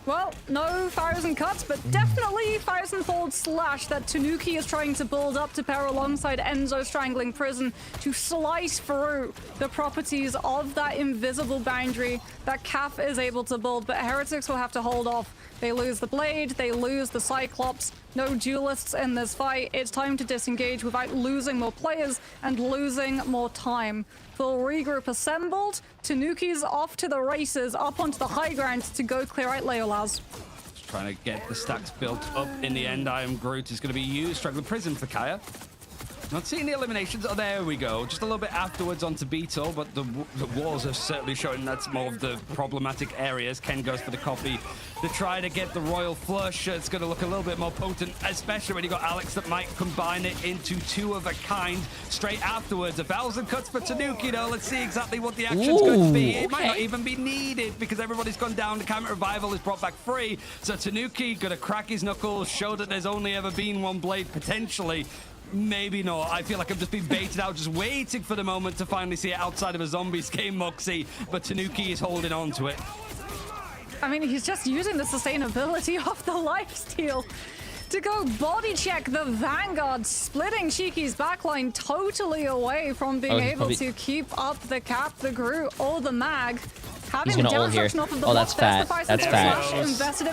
Well, no 1,000 cuts, but definitely 1,000-fold slash that Tanuki is trying to build up to pair alongside Enzo Strangling Prison to slice through the properties of that invisible boundary that Kaf is able to build, but Heretics will have to hold off. They lose the Blade, they lose the Cyclops, no duelists in this fight. It's time to disengage without losing more players and losing more time. Full regroup assembled. Tanuki's off to the races, up onto the high ground to go clear out Leolaz. Just trying to get the stacks built up in the end. I Am Groot is going to be used. Struggling Prison for Kaya. Not seeing the eliminations. Oh, there we go. Just a little bit afterwards onto Beetle, but the walls are certainly showing that's more of the problematic areas. Ken goes for the copy to try to get the Royal Flush. It's going to look a little bit more potent, especially when you got Alex that might combine it into two of a kind straight afterwards. 1,000 cuts for Tanuki, though. Let's see exactly what the action's going to be. It might not even be needed because everybody's gone down. The Counter Revival is brought back free. So Tanuki going to crack his knuckles, show that there's only ever been one blade potentially. Maybe not. I feel like I've just been baited out, just waiting for the moment to finally see it outside of a Zombies game, Moxie. But Tanuki is holding on to it. I mean, he's just using the sustainability of the lifesteal to go body check the Vanguard, splitting Shiki's backline totally away from being able to keep up the Cap, the Groot, or the Mag. He's gonna ult here. Oh, that's fat. That's fat.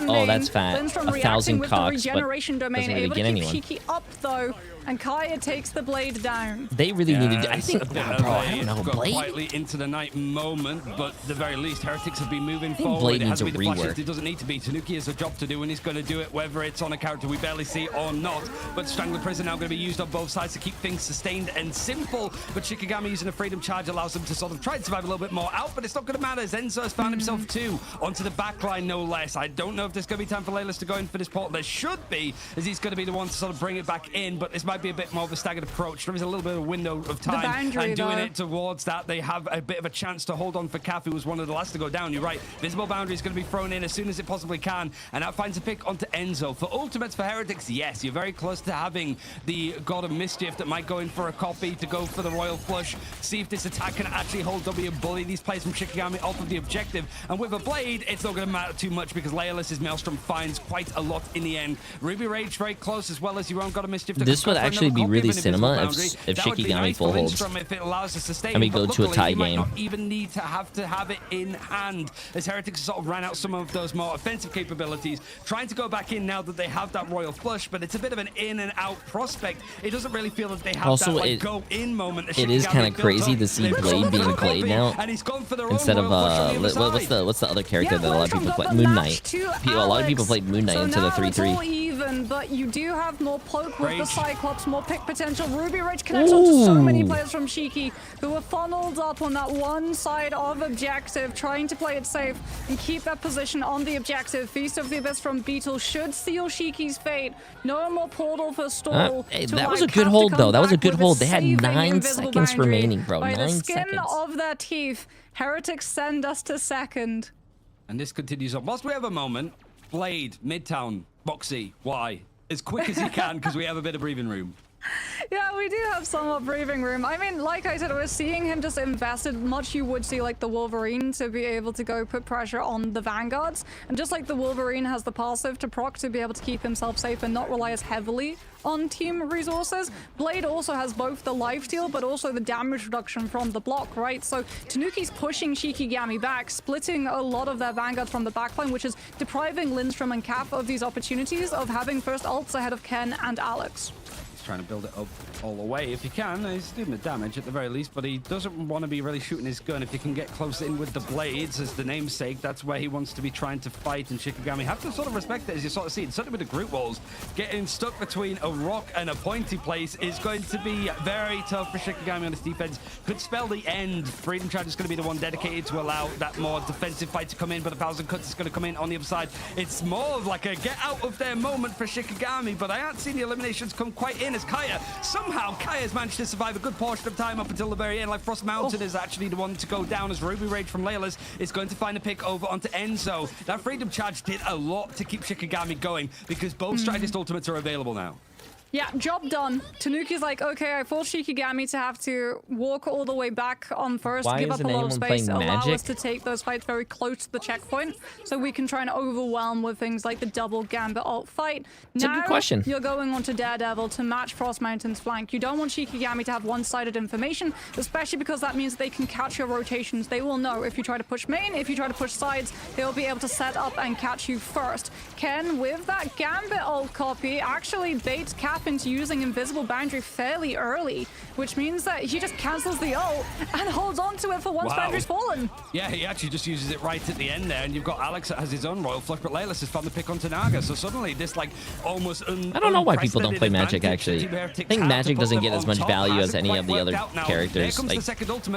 Oh, that's fat. 1,000 with cocks, the but regeneration domain, doesn't really able to get keep anyone. Shiki up though, and Kaya takes the Blade down. They really needed. I it's think, a bit bro, of I don't know. go Blade. quietly into the night moment, but at the very least, Heretics have been moving think forward. Blade It has needs to a be the flashes. rework. It doesn't need to be. Tanuki has a job to do, and he's going to do it, whether it's on a character we barely see or not. But Strangler Prison now going to be used on both sides to keep things sustained and simple. But Shikigami using a Freedom Charge allows them to sort of try and survive a little bit more out, but it's not going to matter. Zenzo has found himself too onto the backline, no less. I don't know if there's going to be time for Laylas to go in for this portal. There should be, as he's going to be the one to sort of bring it back in, but this might be a bit more of a staggered approach. There is a little bit of a window of time, boundary, and doing though. it towards that, they have a bit of a chance to hold on for Kaf, who was one of the last to go down. You're right. Visible Boundary is going to be thrown in as soon as it possibly can, and that finds a pick onto Enzo. For ultimates for Heretics, yes, you're very close to having the God of Mischief that might go in for a copy to go for the Royal Flush, see if this attack can actually hold W and bully these plays from Shikigami off of the objective. And with a Blade, it's not going to matter too much because Leolis's Maelstrom finds quite a lot in the end. Ruby Rage very close, as well as your own God of Mischief. This would actually be really cinema if Shikigami full holds. If it allows us to sustain, And we go to a tie you might game. not even need to have it in hand, as Heretics sort of ran out some of those more offensive capabilities, trying to go back in now that they have that Royal Flush, but it's a bit of an in and out prospect. It doesn't really feel that they have Also, that like, it- go in moment. it is kinda crazy to see Blade being played now and he's gone for their instead own of Royal Flush on the other what's side. the other character Yeah, that a lot of Lindstrom people got play? the Moon lash Knight. to A lot of people Alex. played Moon Knight So into the now it's all 3-3. even. happen, but you do have more poke with the Cyclops, more pick potential. Ruby Rage connects onto so many players from Shiki who are funneled up on that one side of objective, trying to play it safe and keep that position on the objective. Feast of the Abyss from Beetle should seal Shiki's fate. No more portal for stall. Hey, that was a good hold, though. That was a good hold. They had 9 seconds remaining, bro. By 9 the skin seconds. of their teeth, Heretics send us to second. And this continues on. Whilst we have a moment, Blade, Midtown, Boxy, why? As quick as he can, because we have a bit of breathing room. Yeah, we do have somewhat breathing room. I mean, like I said, we're seeing him just invested much you would see like the Wolverine to be able to go put pressure on the Vanguards. And just like the Wolverine has the passive to proc to be able to keep himself safe and not rely as heavily on team resources, Blade also has both the lifesteal but also the damage reduction from the block, right? So Tanuki's pushing Shikigami back, splitting a lot of their Vanguards from the backline, which is depriving Lindstrom and Cap of these opportunities of having first ults ahead of Ken and Alex. Trying to build it up all the way if he can. He's doing the damage at the very least, but he doesn't want to be really shooting his gun. If he can get close in with the blades as the namesake, that's where he wants to be trying to fight. And Shikigami have to sort of respect it, as you sort of see it, certainly with the group walls. Getting stuck between a rock and a pointy place is going to be very tough for Shikigami on his defense. Could spell the end. Freedom Charge is going to be the one dedicated to allow that more defensive fight to come in, but 1,000 Cuts is going to come in on the other side. It's more of like a get out of there moment for Shikigami, but I haven't seen the eliminations come quite in. Kaya. Somehow Kaya's managed to survive a good portion of time up until the very end. Like Frost Mountain is actually the one to go down as Ruby Rage from Layla's is going to find a pick over onto Enzo. That Freedom Charge did a lot to keep Shikigami going because both strategist ultimates are available now. Yeah, job done. Tanuki's like, okay, I forced Shikigami to have to walk all the way back on first, give up a lot of space, allow us to take those fights very close to the checkpoint, so we can try and overwhelm with things like the double Gambit ult fight. That's a good question. You're going on to Daredevil to match Frost Mountain's flank. You don't want Shikigami to have one-sided information, especially because that means they can catch your rotations. They will know if you try to push main, if you try to push sides, they'll be able to set up and catch you first. Ken, with that Gambit ult copy, actually baits Cap into using Invisible Boundary fairly early, which means that he just cancels the ult and holds on to it for once Boundary's fallen. Yeah, he actually just uses it right at the end there, and you've got Alex that has his own Royal Flush, but Laylas has found the pick onto Naga, so suddenly this like almost I don't know why people don't play Magic, actually. I think Magic doesn't get as much value as any of the other characters, like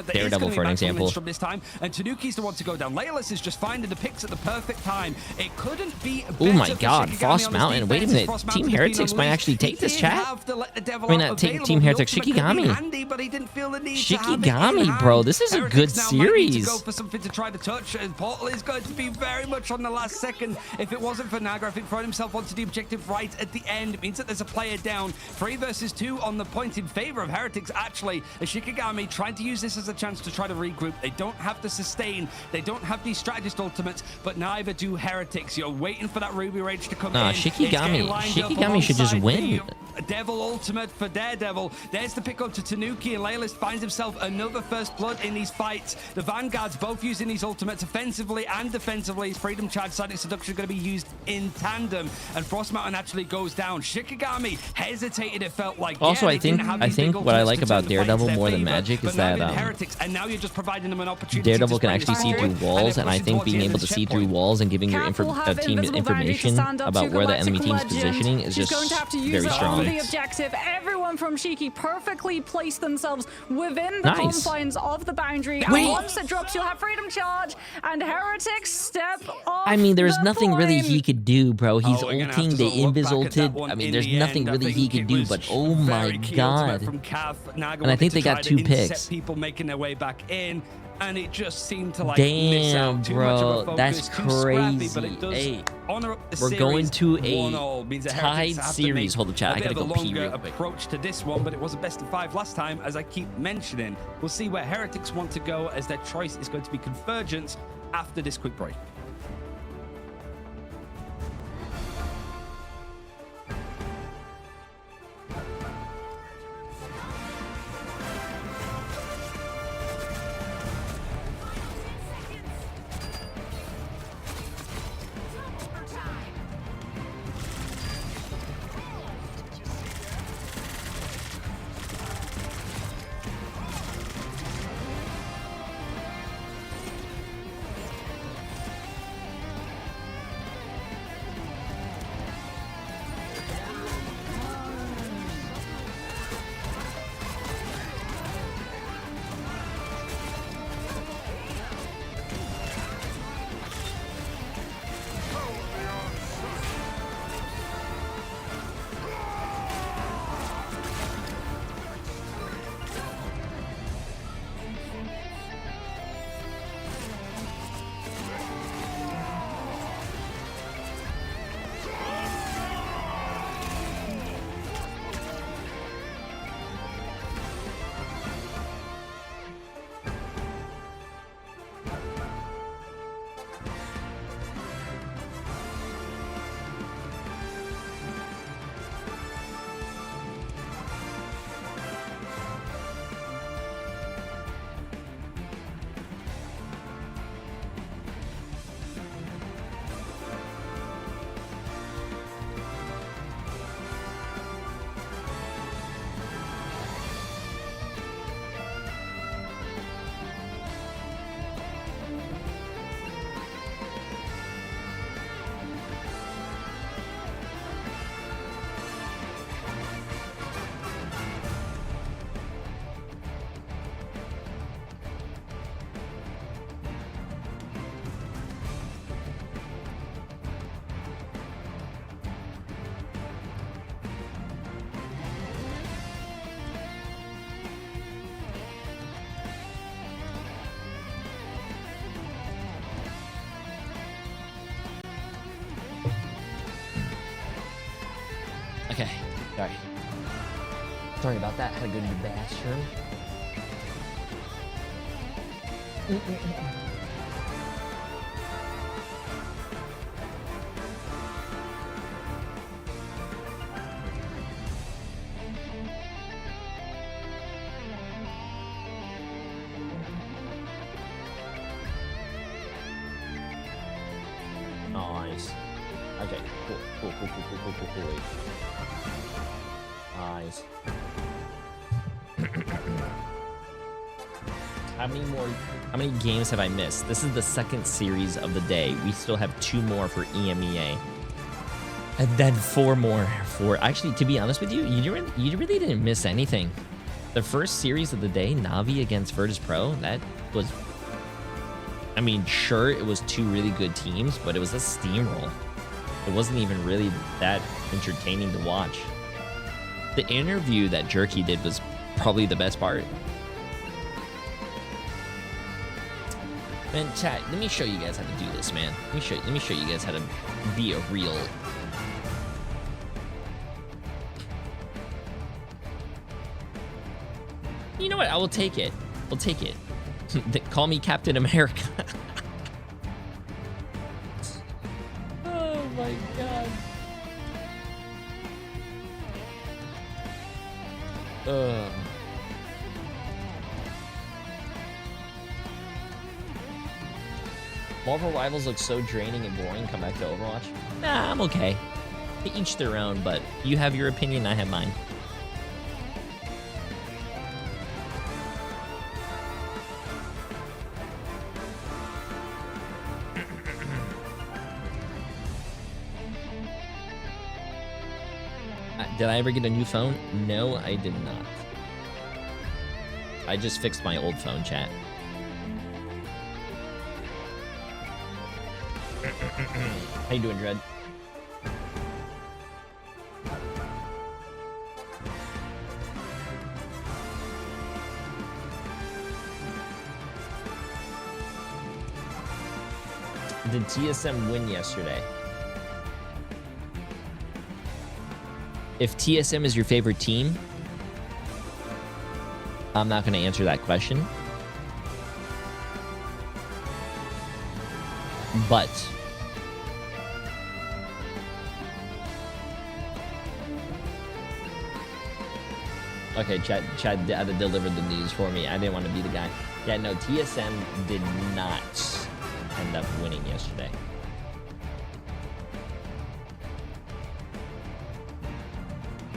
Daredevil, for an example. This time, and Tanuki's the one to go down. Laylas is just finding the picks at the perfect time. It couldn't be better. Oh my god, Frost Mountain. Wait a minute. Team Heretics might actually take this, chat. I mean, not Team Heretics. Shikigami. Shikigami, bro. This is a good series. Go for something to try to touch, and Portal is going to be very much on the last second. If it wasn't for Naga, I think throwing himself onto the objective right at the end, it means that there's a player down. 3 versus 2 on the point in favor of Heretics, actually. As Shikigami trying to use this as a chance to try to regroup. They don't have to sustain. They don't have these strategist ultimates, but neither do Heretics. You're waiting for that Ruby Rage to come in. Shikigami should just win. Devil ultimate for Daredevil. There's the pick up to Tanuki, and Laylas finds himself another first blood in these fights. The Vanguards both using these ultimates offensively and defensively. Freedom Charge, Silent Seduction going to be used in tandem, and Frost Mountain actually goes down. Shikigami hesitated, it felt like. Also, I think what I like about Daredevil more than Magic is that and now you're just providing them an opportunity. Daredevil can actually see through walls, and I think being able to see through walls and giving your team information about where the enemy team's positioning is just very strong. The objective. Everyone from Shiki perfectly placed themselves within the confines of the boundary. And once it drops, you'll have Freedom Charge, and Heretics step off. I mean, there's nothing really he could do, bro. He's ulting, they invis ulted. I mean, there's nothing really he could do, but oh my god. And I think they got 2 picks. People making their way back in. And it just seemed to like miss out too much of a focus, that's crazy. Hey, we're going to a tied series. Hold the chat. I gotta go pee real quick. Approach to this one, but it was a best of 5 last time, as I keep mentioning. We'll see where Heretics want to go, as their choice is going to be Convergence after this quick break. Sorry. Sorry about that. Had to go to the bathroom. Nice. Okay, cool. Nice. How many games have I missed? This is the second series of the day. We still have 2 more for EMEA. And then 4 more for... Actually, to be honest with you, you really didn't miss anything. The first series of the day, Na'Vi against Virtus Pro, that was... I mean, sure, it was 2 really good teams, but it was a steamroll. It wasn't even really that entertaining to watch. The interview that Jerky did was probably the best part. Man, chat, let me show you guys how to do this, man. Let me show you guys how to be a real... You know what? I will take it. I'll take it. Call me Captain America. Oh my god. Marvel Rivals looks so draining and boring. Come back to Overwatch. Nah, I'm okay. To each their own, but you have your opinion, I have mine. Did I ever get a new phone? No, I did not. I just fixed my old phone, chat. How you doing, Dread? Did TSM win yesterday? If TSM is your favorite team, I'm not going to answer that question. But okay, Chad had to deliver the news for me. I didn't want to be the guy. Yeah, no, TSM did not end up winning yesterday.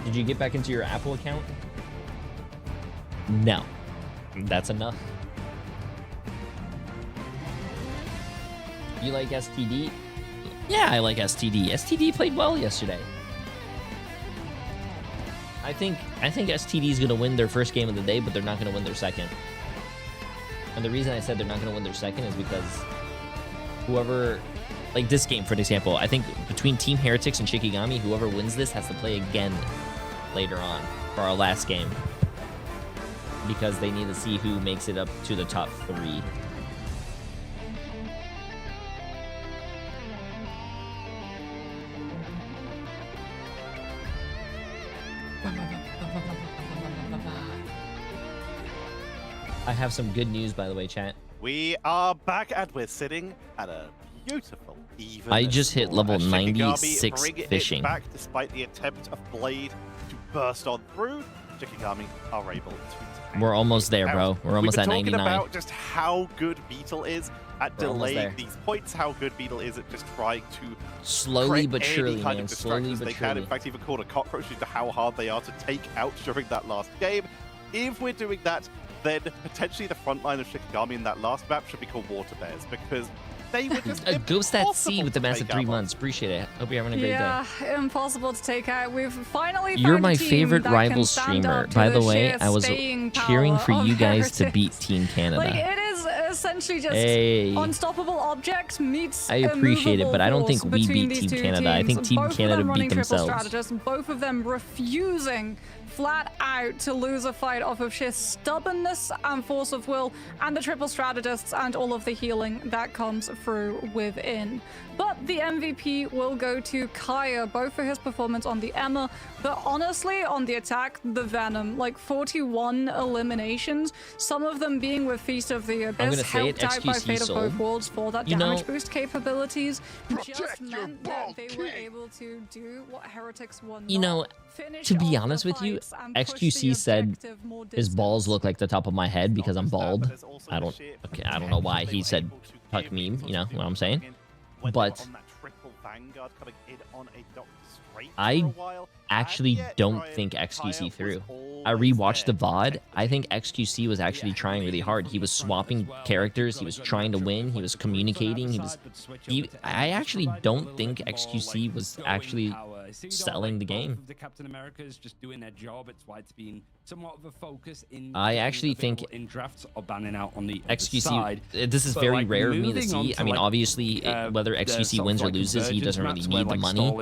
Did you get back into your Apple account? No. That's enough. You like STD? Yeah, I like STD. STD played well yesterday. I think STD is going to win their first game of the day, but they're not going to win their second. And the reason I said they're not going to win their second is because whoever... Like this game, for example, I think between Team Heretics and Shikigami, whoever wins this has to play again later on for our last game. Because they need to see who makes it up to the top 3. I have some good news, by the way, chat. We are back and we're sitting at a beautiful even. I just hit level 96 bring fishing. It back despite the attempt of Blade to burst on through. Shikigami are able to. We're almost there, bro. We're almost at 99. We've been talking about just how good Beetle is at delaying these points, how good Beetle is at just trying to slowly but surely, man. Slowly but surely. Can. In fact, even called a cockroach due to how hard they are to take out during that last game. If we're doing that, then potentially the front line of Shikigami in that last map should be called Water Bears, because they were just Ghost at Sea with the massive 3 months. Appreciate it. Hope you're having a great day. Yeah, impossible to take out. We've finally You're found my a team favorite that rival can stand streamer. up to By the the way, sheer I was staying cheering power for you of guys to Heretics. beat Team Canada. Like, it is essentially just unstoppable object meets I appreciate it, but I don't think we beat Team Canada. I think Team Canada beat themselves. Both of them refusing flat out to lose a fight off of sheer stubbornness and force of will, and the triple strategists and all of the healing that comes through within. But the MVP will go to Kaya, both for his performance on the Emma, but honestly, on the attack, the Venom. Like 41 eliminations, some of them being with Feast of the Abyss, helped out by Fate of Both Worlds for that damage boost capabilities, just meant that they were able to do what Heretics were not. To be honest with you, XQC said his balls look like the top of my head because I'm bald. I don't know why he said tuck meme, you know what I'm saying? But I actually don't think XQC threw. I rewatched the VOD. I think XQC was actually trying really hard. He was swapping characters. He was trying to win. He was communicating. I actually don't think XQC was actually selling the game. The Captain Americas just doing their job. It's why it's been somewhat of a focus in. I actually think in drafts are banning out on the XQC side. This is very rare of me to see. I mean, obviously, whether XQC wins or loses, he doesn't really need the money.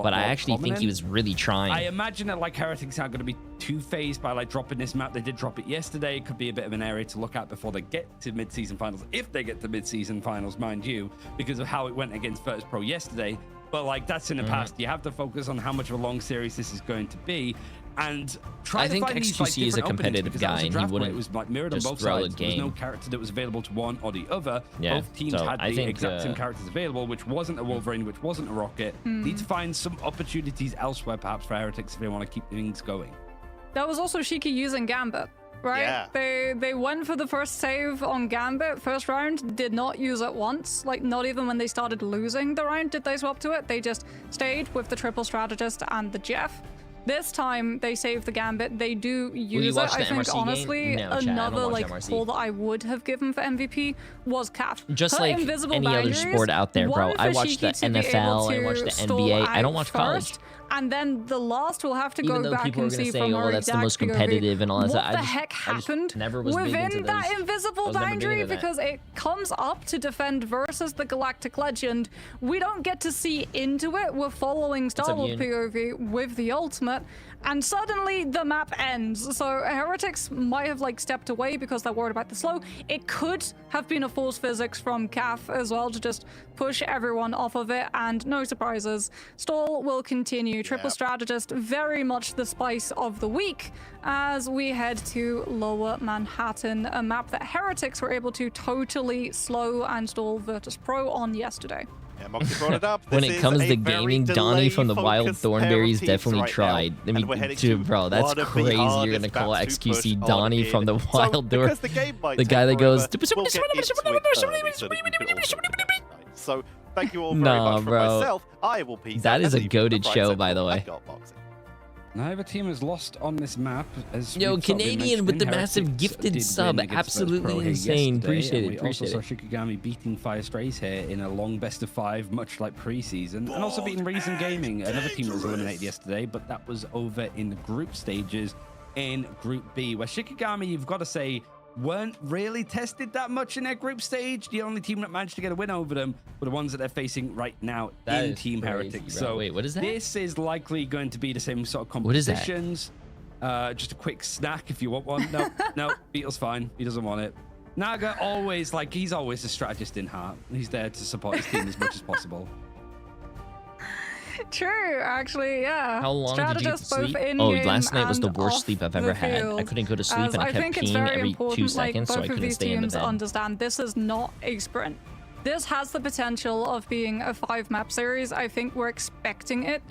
But I actually think he was really trying. I imagine that like Heretics aren't going to be too phased by like dropping this map. They did drop it yesterday. It could be a bit of an area to look at before they get to mid-season finals, if they get to mid-season finals, mind you, because of how it went against Virtus Pro yesterday. But like that's in the past. You have to focus on how much of a long series this is going to be, and try to find these, like, XQC is a competitive guy, and he wouldn't it was like mirrored on both sides. There was no character that was available to one or the other. Yeah, both teams had the exact same characters available, which wasn't a Wolverine, which wasn't a Rocket. Need to find some opportunities elsewhere, perhaps for Heretics, if they want to keep things going. That was also Shiki using Gambit. Right? Yeah. They went for the first save on Gambit. First round, did not use it once. Like, not even when they started losing the round did they swap to it. They just stayed with the triple strategist and the Jeff. This time, they saved the Gambit. They do use it. I think, honestly, another like call that I would have given for MVP was CAF. Just like any other sport out there, bro. I watch the NFL, I watch the NBA. I don't watch college. And then the last we'll have to go back and see from our that's the most competitive and all that. What the heck happened within that invisible boundary, because it comes up to defend versus the Galactic Legend. We don't get to see into it. We're following Star-Lord POV with the ultimate, and suddenly the map ends. So Heretics might have like stepped away because they're worried about the slow. It could have been a force physics from CAF as well to just push everyone off of it, and no surprises. Stall will continue. Triple strategist, very much the spice of the week as we head to Lower Manhattan, a map that Heretics were able to totally slow and stall Virtus Pro on yesterday. Yeah, Moxie brought it up. When it comes to gaming, Donnie from the Wild Thornberries definitely tried. I mean, bro, that's crazy. You're gonna call XQC Donnie from the Wild Thornberries. The guy that goes. So thank you all very much for myself. I will peace out. That is a goated show, by the way. Neither team has lost on this map. As yo, Canadian with the massive gifted sub. Absolutely insane. Appreciate it. We also saw Shikigami beating Fire Strays here in a long best of 5, much like preseason. And also beating Reason Gaming, another team that was eliminated yesterday, but that was over in the group stages in Group B, where Shikigami, you've got to say, weren't really tested that much in their group stage. The only team that managed to get a win over them were the ones that they're facing right now in Team Heretics. So wait, what is that? This is likely going to be the same sort of competitions. What is that? Just a quick snack if you want one. No, Beetle's fine. He doesn't want it. Naga always, like, he's always a strategist in heart. He's there to support his team as much as possible. True, actually, yeah. How long did you sleep? Oh, last night was the worst sleep I've ever had. I couldn't go to sleep, and I kept peeing every 2 seconds, so I couldn't stay in the bed. Understand this is not a sprint. This has the potential of being a 5-map series. I think we're expecting it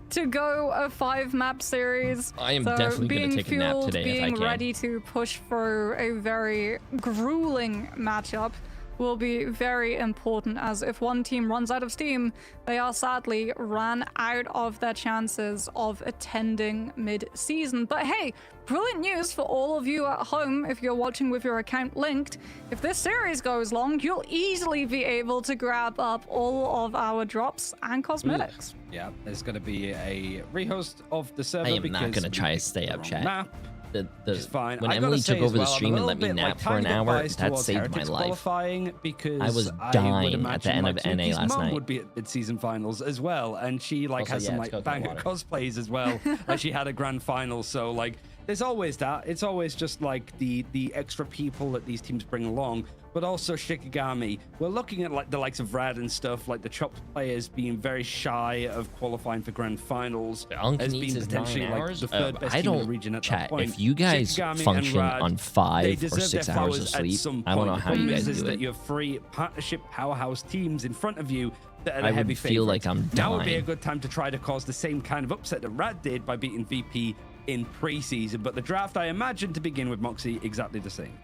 to go a 5-map series. I am definitely going to take a nap today if I can. Being ready to push for a very grueling matchup will be very important, as if one team runs out of steam, they are sadly ran out of their chances of attending mid-season. But hey, brilliant news for all of you at home if you're watching with your account linked. If this series goes long, you'll easily be able to grab up all of our drops and cosmetics. Yeah, there's going to be a rehost of the server. I am not going to try to stay up, chat. Map. It's fine. When I Emily gotta say took over the as well, stream I'm and a let me little bit, nap like, for an tiny bit hour, biased that towards saved my Heretics life. Qualifying because I was would dying at the imagine, end like, of NA Nuki's last mum night. would be at mid-season finals as well, and she like Also, has some yeah, it's like coconut banger water. cosplays as well. Like she had a grand final, so like there's always that. It's always just like the extra people that these teams bring along. But also Shikigami, we're looking at like the likes of Rad and stuff, like the chopped players being very shy of qualifying for grand finals as being potentially like the third best team in the region at that point. If you guys Shikigami function and Rad, on they 5 or deserve 6 their hours flowers of at sleep, some I don't know point. how The you problem guys is do that it. you have 3 partnership powerhouse teams in front of you that are the I heavy would feel like favorites. I'm Now would be a dying. good time to try to cause the same kind of upset that Rad did by beating VP in preseason. But the draft, I imagine, to begin with, Moxie, exactly the same.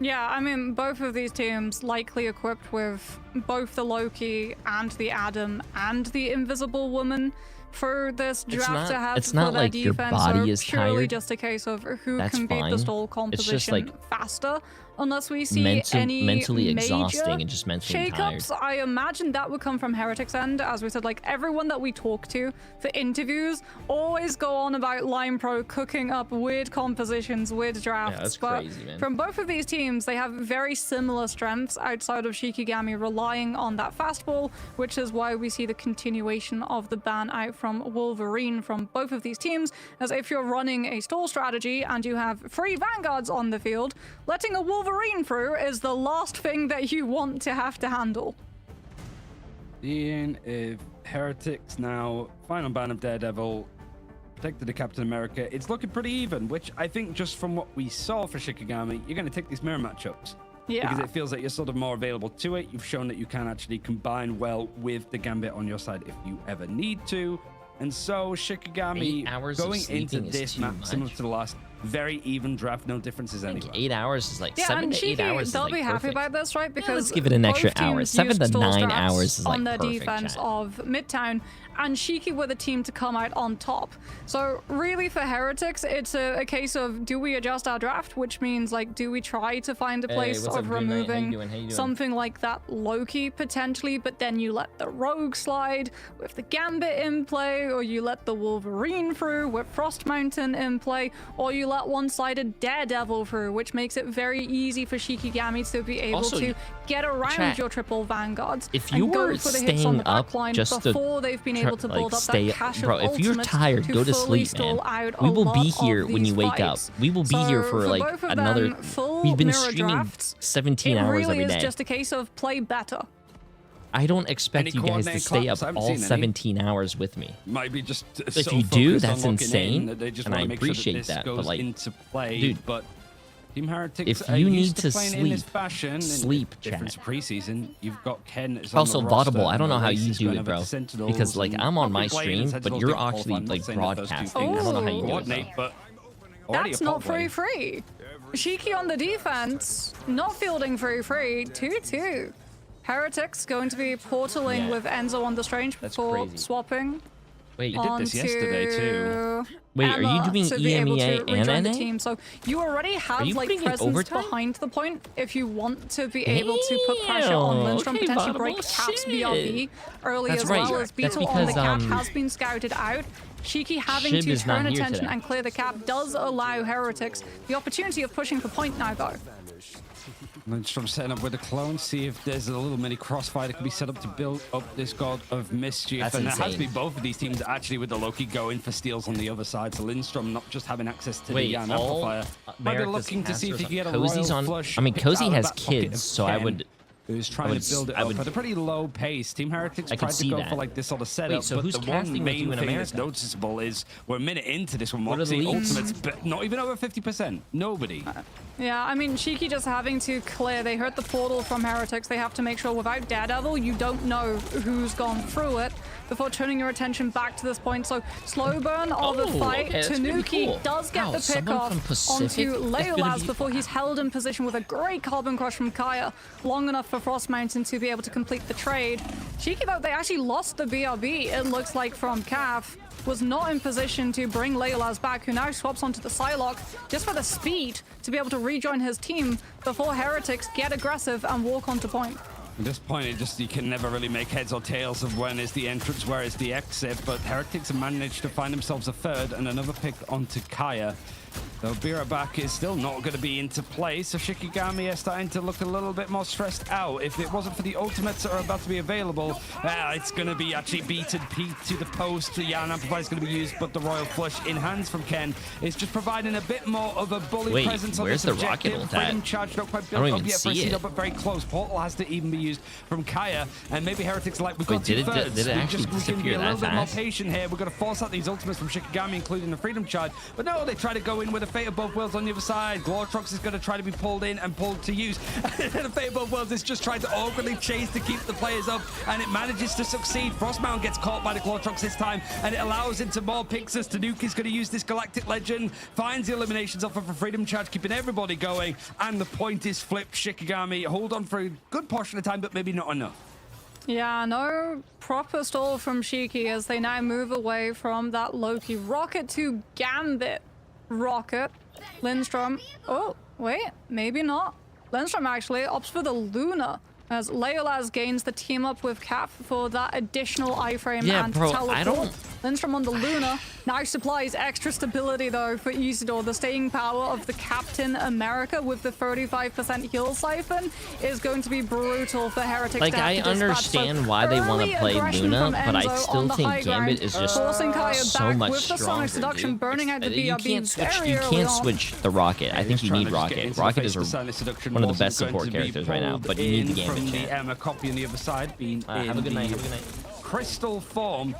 Yeah, I mean, both of these teams likely equipped with both the Loki and the Adam and the Invisible Woman for this draft to have it's for not their like your defense. body So is purely tired. just a case of who That's can beat the fine. stall It's composition just, like, faster. Unless we see any mentally major exhausting and just mentally tired. shakeups, I imagine that would come from Heretics end. As we said, like everyone that we talk to for interviews always go on about Line Pro cooking up weird compositions, weird drafts. that's but crazy, man. from both of these teams, they have very similar strengths outside of Shikigami relying on that fastball, which is why we see the continuation of the ban out from Wolverine from both of these teams. As if you're running a stall strategy and you have 3 Vanguards on the field, letting a Wolverine through is the last thing that you want to have to handle. Seeing if Heretics now, final ban of Daredevil, protected the Captain America, it's looking pretty even, which I think just from what we saw for Shikigami, you're going to take these mirror matchups. Yeah. Because it feels like you're sort of more available to it. You've shown that you can actually combine well with the Gambit on your side if you ever need to. And so Shikigami 8 hours of going into sleeping is this too map, much. similar to the last, very even draft, no differences I think anywhere. 8 hours is like Yeah, 7 and to 8 Shiki, hours is they'll like be happy perfect. about this, right? Because let's give it an extra both hour. teams 7 to used stall 9 strats hours is like on their perfect, defense chat. of Midtown, and Shiki were the team to come out on top. So really for Heretics, it's a case of do we adjust our draft, which means like do we try to find a place what's up, of Green Knight? How you removing doing? How you doing? something like that Loki potentially, but then you let the Rogue slide with the Gambit in play, or you let the Wolverine through with Frost Mountain in play, or you let one-sided Daredevil through, which makes it very easy for Shikigami to be able Also, to get around chat, your triple Vanguards if and you go were for the hits on staying the up back line just to before they've been able to build up stay, that cache bro, of if you're ultimates tired, go to fully sleep, man. stall out We a will be lot here of when you these wake up. fights. We will be here So for like both of another. them, full We've been mirror streaming drafts, 17 it hours really every is day. just a case of play better. I don't expect Any you guys to coordinated stay claps? I up haven't all seen any. 17 hours with me. Might be just If so you do, focused on that's locking insane, in that they just and want I to make sure appreciate this that, but, goes like, into play. dude, But Team Heretics if are you used need to playing in this sleep, fashion. sleep, Difference chat. preseason. You've got Ken. That's Also, on the roster, Vaudable, I don't know how you Oasis do went it, over bro. to Sentinels Because, like, and I'm on my probably played stream, and but Sentinels you're didn't qualify. actually, I'm not like, saying that those two broadcasting. things I don't know how you do it, coordinate, though. but already That's a not pop play. free. Shiki on the defense, not fielding free. 2-2. Heretics going to be portaling Yeah. with Enzo on the Strange That's before crazy. swapping. Wait, did this yesterday, too. Wait, are you Emma doing to be able EMEA to and rejoin the NA? team. So you already have you like putting in presence overtime? behind the point if you want to be able to put pressure on Lindstrom, okay, potentially Vaudable, break Cap's shit. BRB early That's as right. well as That's Beetle on the because, Cap has been scouted out. Shiki having Shib to is not turn here attention today. and clear the Cap does allow Heretics the opportunity of pushing for point now though. Lindstrom setting up with a clone, see if there's a little mini crossfire that can be set up to build up this God of Mischief. That's and it has to insane. be both of these teams actually with the Loki going for steals on the other side. So Lindstrom not just having access to Wait, the Yan all amplifier. Might be America's looking to see if he can get a Cozy's royal on. flush. I mean, picked out Cozy of the has back pocket kids, of so I Ken, would. who's trying to build it I up would- at a pretty low pace. Team Heretics I tried could to see go that. for like this sort of setup, so but who's the casting one with you main in thing that's America? noticeable is we're a minute into this one. What are the Moxie leads? Ultimates, but not even over 50%. Nobody. Yeah, I mean, Shiki just having to clear. They hurt the portal from Heretics. They have to make sure without Daredevil, you don't know who's gone through it before turning your attention back to this point. So slow burn of the Oh, fight. okay, that's pretty Tanuki cool. does get Wow, the pick someone off from Pacific onto is gonna Leolaz be- before he's held in position with a great Carbon Crush from Kaya, long enough for Frost Mountain to be able to complete the trade. Shiki, though, they actually lost the BRB, it looks like, from Calf. Was not in position to bring Leolaz back, who now swaps onto the Psylocke just for the speed to be able to rejoin his team before Heretics get aggressive and walk onto point. At this point, you can never really make heads or tails of when is the entrance, where is the exit, but Heretics have managed to find themselves a third and another pick onto Kaya. Though back is still not going to be into play, so Shikigami is starting to look a little bit more stressed out. If it wasn't for the ultimates that are about to be available, it's going to be actually beaten Pete to the post. The Yarn Amplifier is going to be used, but the Royal Flush in hands from Ken is just providing a bit more of a bully presence on this objective. Where's the rocket ult Freedom at? charge not quite I don't built up even yet for see Aceto, it. but very close. Portal has to even be used from Kaya, and maybe Heretics like we've got Wait, did it actually we can disappear be a little that bit more fast? patient here. We're going to force out these ultimates from Shikigami, including the Freedom Charge. But no, they try to go in with a Fate of Both Worlds on the other side. Glortrox is going to try to be pulled in and pulled to use. The Fate of Both Worlds is just trying to awkwardly chase to keep the players up, and it manages to succeed. Frostmountain gets caught by the Glortrox this time, and it allows into more picks as Tanuki's going to use this Galactic Legend, finds the eliminations off of a Freedom Charge, keeping everybody going, and the point is flipped. Shikigami hold on for a good portion of time, but maybe not enough. Yeah, no proper stall from Shiki as they now move away from that Loki. Rocket to Gambit. Rocket. Lindstrom. Oh, wait, maybe not. Lindstrom actually opts for the Luna as Leolaz gains the team up with Cap for that additional iframe and teleport. Lindstrom on the Luna now supplies extra stability though for Isidore. The staying power of the Captain America with the 35% heal siphon is going to be brutal for Heretics. Like, I understand why they want to play Luna, but I still think Gambit is just so much stronger, dude. Burning out the You can't switch the Rocket. I think you need Rocket. Rocket is one of the best support characters right now, but you need the Gambit. From the Emma copy on the other side, being have a good night. Crystal form.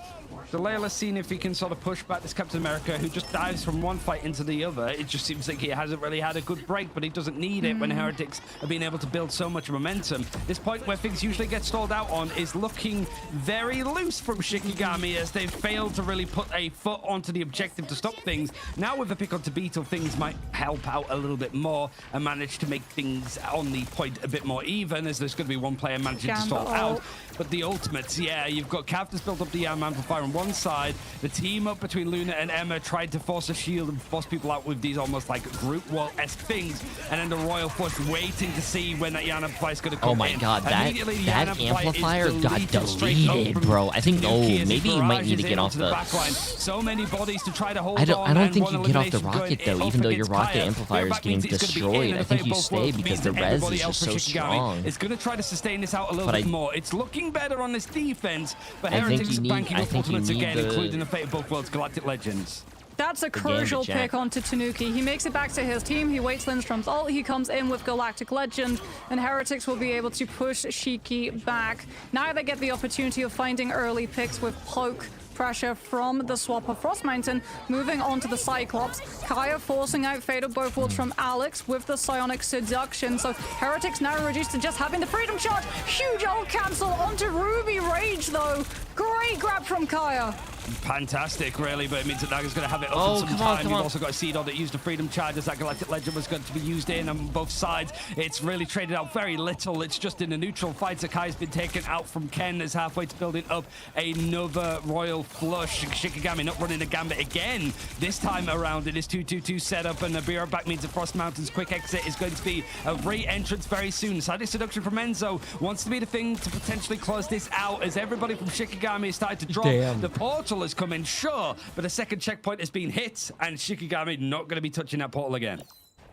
So Layla's seen if he can sort of push back this Captain America, who just dives from one fight into the other. It just seems like he hasn't really had a good break, but he doesn't need it when Heretics are being able to build so much momentum. This point where things usually get stalled out on is looking very loose from Shikigami as they've failed to really put a foot onto the objective to stop things. Now with the pick onto Beetle, things might help out a little bit more and manage to make things on the point a bit more even, as there's going to be one player managing to stall out. But the ultimates, yeah, you've got Cav that's built up the Amplifier on one side. The team up between Luna and Emma tried to force a shield and force people out with these almost like group wall-esque things. And then the Royal Flush waiting to see when that Yarn Amplifier is going to come in. Oh my god, that Amplifier got deleted, bro. I think, maybe you might need to get off the... So many bodies to try to hold I don't think you get off the Rocket, though, even though your Rocket Amplifier is getting destroyed. I think you stay because the res is just so strong. It's going to try to sustain this out a little bit more. It's looking better on this defense, but Heretics is banking up ultimates again, including the Fate of Both Worlds Galactic Legends. That's a crucial pick onto Tanuki. He makes it back to his team. He waits Lindstrom's ult. He comes in with Galactic Legend, and Heretics will be able to push Shiki back. Now they get the opportunity of finding early picks with Poke pressure from the swapper Frost Mountain, moving on to the Cyclops. Kaya forcing out Fate of Both Worlds from Alex with the Psionic Seduction. So Heretics now reduced to just having the Freedom Charge. Huge ult cancel onto Ruby Rage though. Great grab from Kaya. Fantastic, really, but it means that Naga's going to have it up in some time. You've also got a Seed that used the Freedom Charge as that Galactic Legend was going to be used in on both sides. It's really traded out very little. It's just in the neutral fight. Sakai's been taken out from Ken as halfway to building up another Royal Flush. Shikigami not running a Gambit again. This time around, it is 2-2-2 setup, and the back means the Frost Mountain's quick exit is going to be a re-entrance very soon. Side seduction from Enzo wants to be the thing to potentially close this out as everybody from Shikigami is starting to drop. Damn. The portal has come in, sure, but a second checkpoint has been hit, and Shikigami not going to be touching that portal again.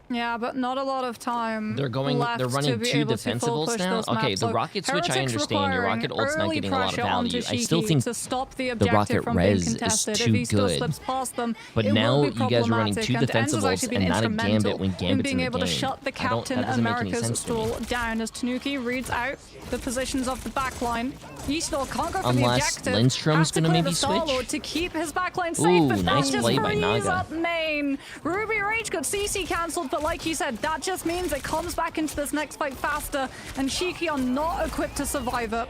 Yeah, but not a lot of time. They're running two defensibles now. Okay, the Rocket switch, I understand. Your Rocket ult's not getting a lot of value. I still think the Rocket res is too good. But now you guys are running two defensibles and not a Gambit when Gambit's in the able to game. shut the Captain America's stall down as Tanuki reads out the positions of the backline. Eastall can't go for the objective. Lindstrom's gonna maybe switch to keep his backline safe, but nice that just play by frees Naga. up main. Ruby Rage got CC cancelled, but like you said, that just means it comes back into this next fight faster, and Shiki are not equipped to survive it.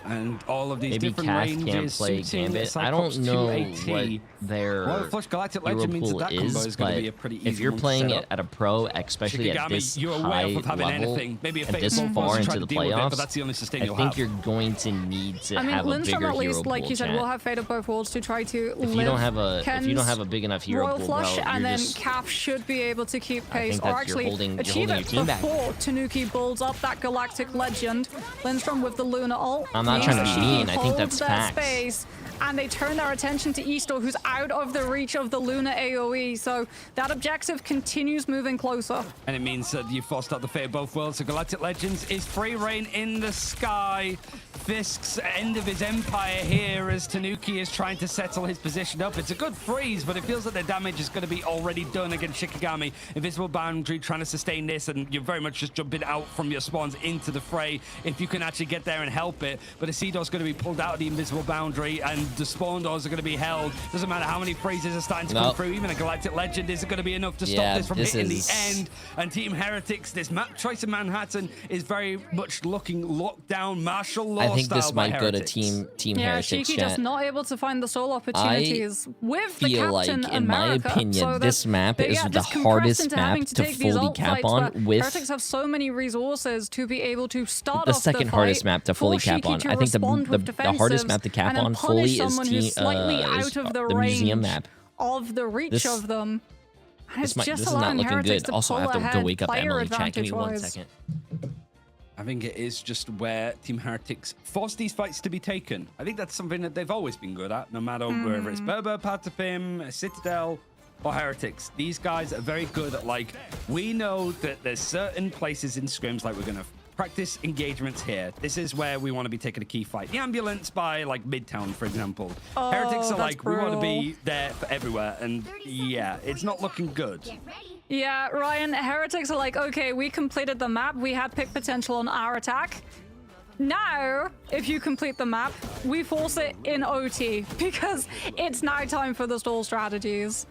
And all of these maybe different Cass ranges can't play Gambit. I don't know what their Flush Galactic Legend means that combo is going to be a pretty easy if you're one to playing set it up. at a pro, especially at this high level maybe and this far into the playoffs, but that's the only sustain I think you're going to need to have a bigger at least, hero like pool, you said, chat. will have Fate of Both Worlds to try to If you don't have a big enough hero Royal pool, Flush, bro, and you're then just Cap should be able to keep pace, or actually achieve your it team back. before Tanuki builds up that Galactic Legend. Lindstrom with the Luna ult. I'm not trying to be mean. I think that's that facts. space and they turn their attention to Eastor, who's out of the reach of the Luna AoE. So that objective continues moving closer. And it means that you forced out the fate of both worlds. So Galactic Legends is free reign in the sky. Fisk's end of his empire here as Tanuki is trying to settle his position up. It's a good freeze, but it feels like the damage is going to be already done against Shikigami. Invisible Boundary trying to sustain this, and you're very much just jumping out from your spawns into the fray if you can actually get there and help it. But Isidor's going to be pulled out of the Invisible Boundary, and the spawn doors are going to be held. Doesn't matter how many freezes are starting to come through. Even a Galactic Legend isn't going to be enough to stop this from hitting the end. And Team Heretics, this map choice in Manhattan is very much looking locked down, martial law. I think this might go to Team Heretics. Shiki just not able to find the soul opportunities with the feel Captain like, in America, my opinion, so this map is the hardest map to fully cap on. With Heretics have so many resources to be able to start the off second hardest map to fully cap on. I think the hardest map to cap on fully is the museum map of the reach of them. This is not looking good. Also, I have to go wake up Emily. Chat. Give me 1 second. I think it is just where Team Heretics force these fights to be taken. I think that's something that they've always been good at, no matter whether it's Berber, Patapim, Citadel, or Heretics. These guys are very good at, like, we know that there's certain places in scrims, like, we're going to practice engagements here. This is where we want to be taking a key fight. The ambulance by, like, Midtown, for example. Heretics are like, we want to be there for everywhere. And yeah, it's not looking good. Yeah, Ryan, Heretics are like, okay, we completed the map. We had pick potential on our attack. Now, if you complete the map, we force it in OT because it's now time for the stall strategies.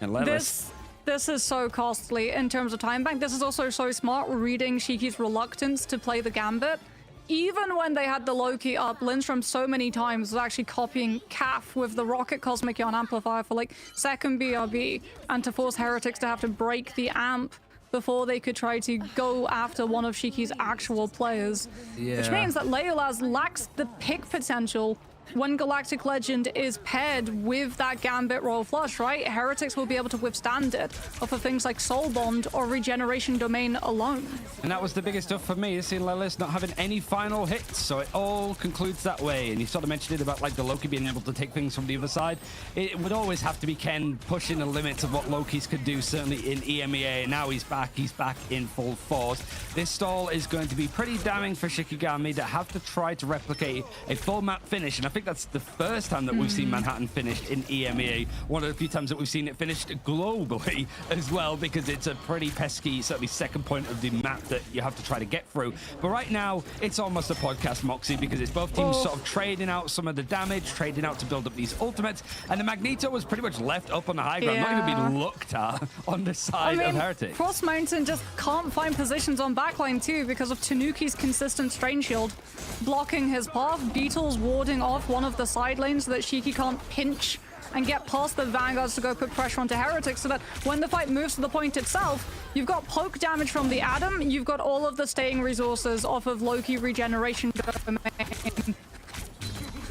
And This is so costly in terms of time bank. This is also so smart, reading Shiki's reluctance to play the Gambit. Even when they had the Loki up, Lindstrom so many times was actually copying CAF with the Rocket Cosmic Yarn Amplifier for like second BRB, and to force Heretics to have to break the amp before they could try to go after one of Shiki's actual players. Yeah. Which means that Leolas lacks the pick potential when Galactic Legend is paired with that Gambit roll flush, right? Heretics will be able to withstand it off of things like Soul Bond or Regeneration Domain alone. And that was the biggest stuff for me, is seeing Leolas not having any final hits, so it all concludes that way. And you sort of mentioned it about, like, the Loki being able to take things from the other side. It would always have to be Ken pushing the limits of what Loki's could do, certainly in EMEA. Now he's back in full force. This stall is going to be pretty damning for Shikigami to have to try to replicate a full map finish, and I think that's the first time that we've seen Manhattan finished in EMEA. One of the few times that we've seen it finished globally as well, because it's a pretty pesky, certainly second point of the map that you have to try to get through. But right now, it's almost a podcast, Moxie, because it's both teams sort of trading out some of the damage, trading out to build up these ultimates, and the Magneto was pretty much left up on the high ground, not even being looked at on the side of Heretics. Cross Mountain just can't find positions on backline too because of Tanuki's consistent strain shield blocking his path. Beetle's warding off one of the side lanes so that Shiki can't pinch and get past the Vanguards to go put pressure onto Heretics, so that when the fight moves to the point itself, you've got poke damage from the Atom, you've got all of the staying resources off of Loki Regeneration Domain.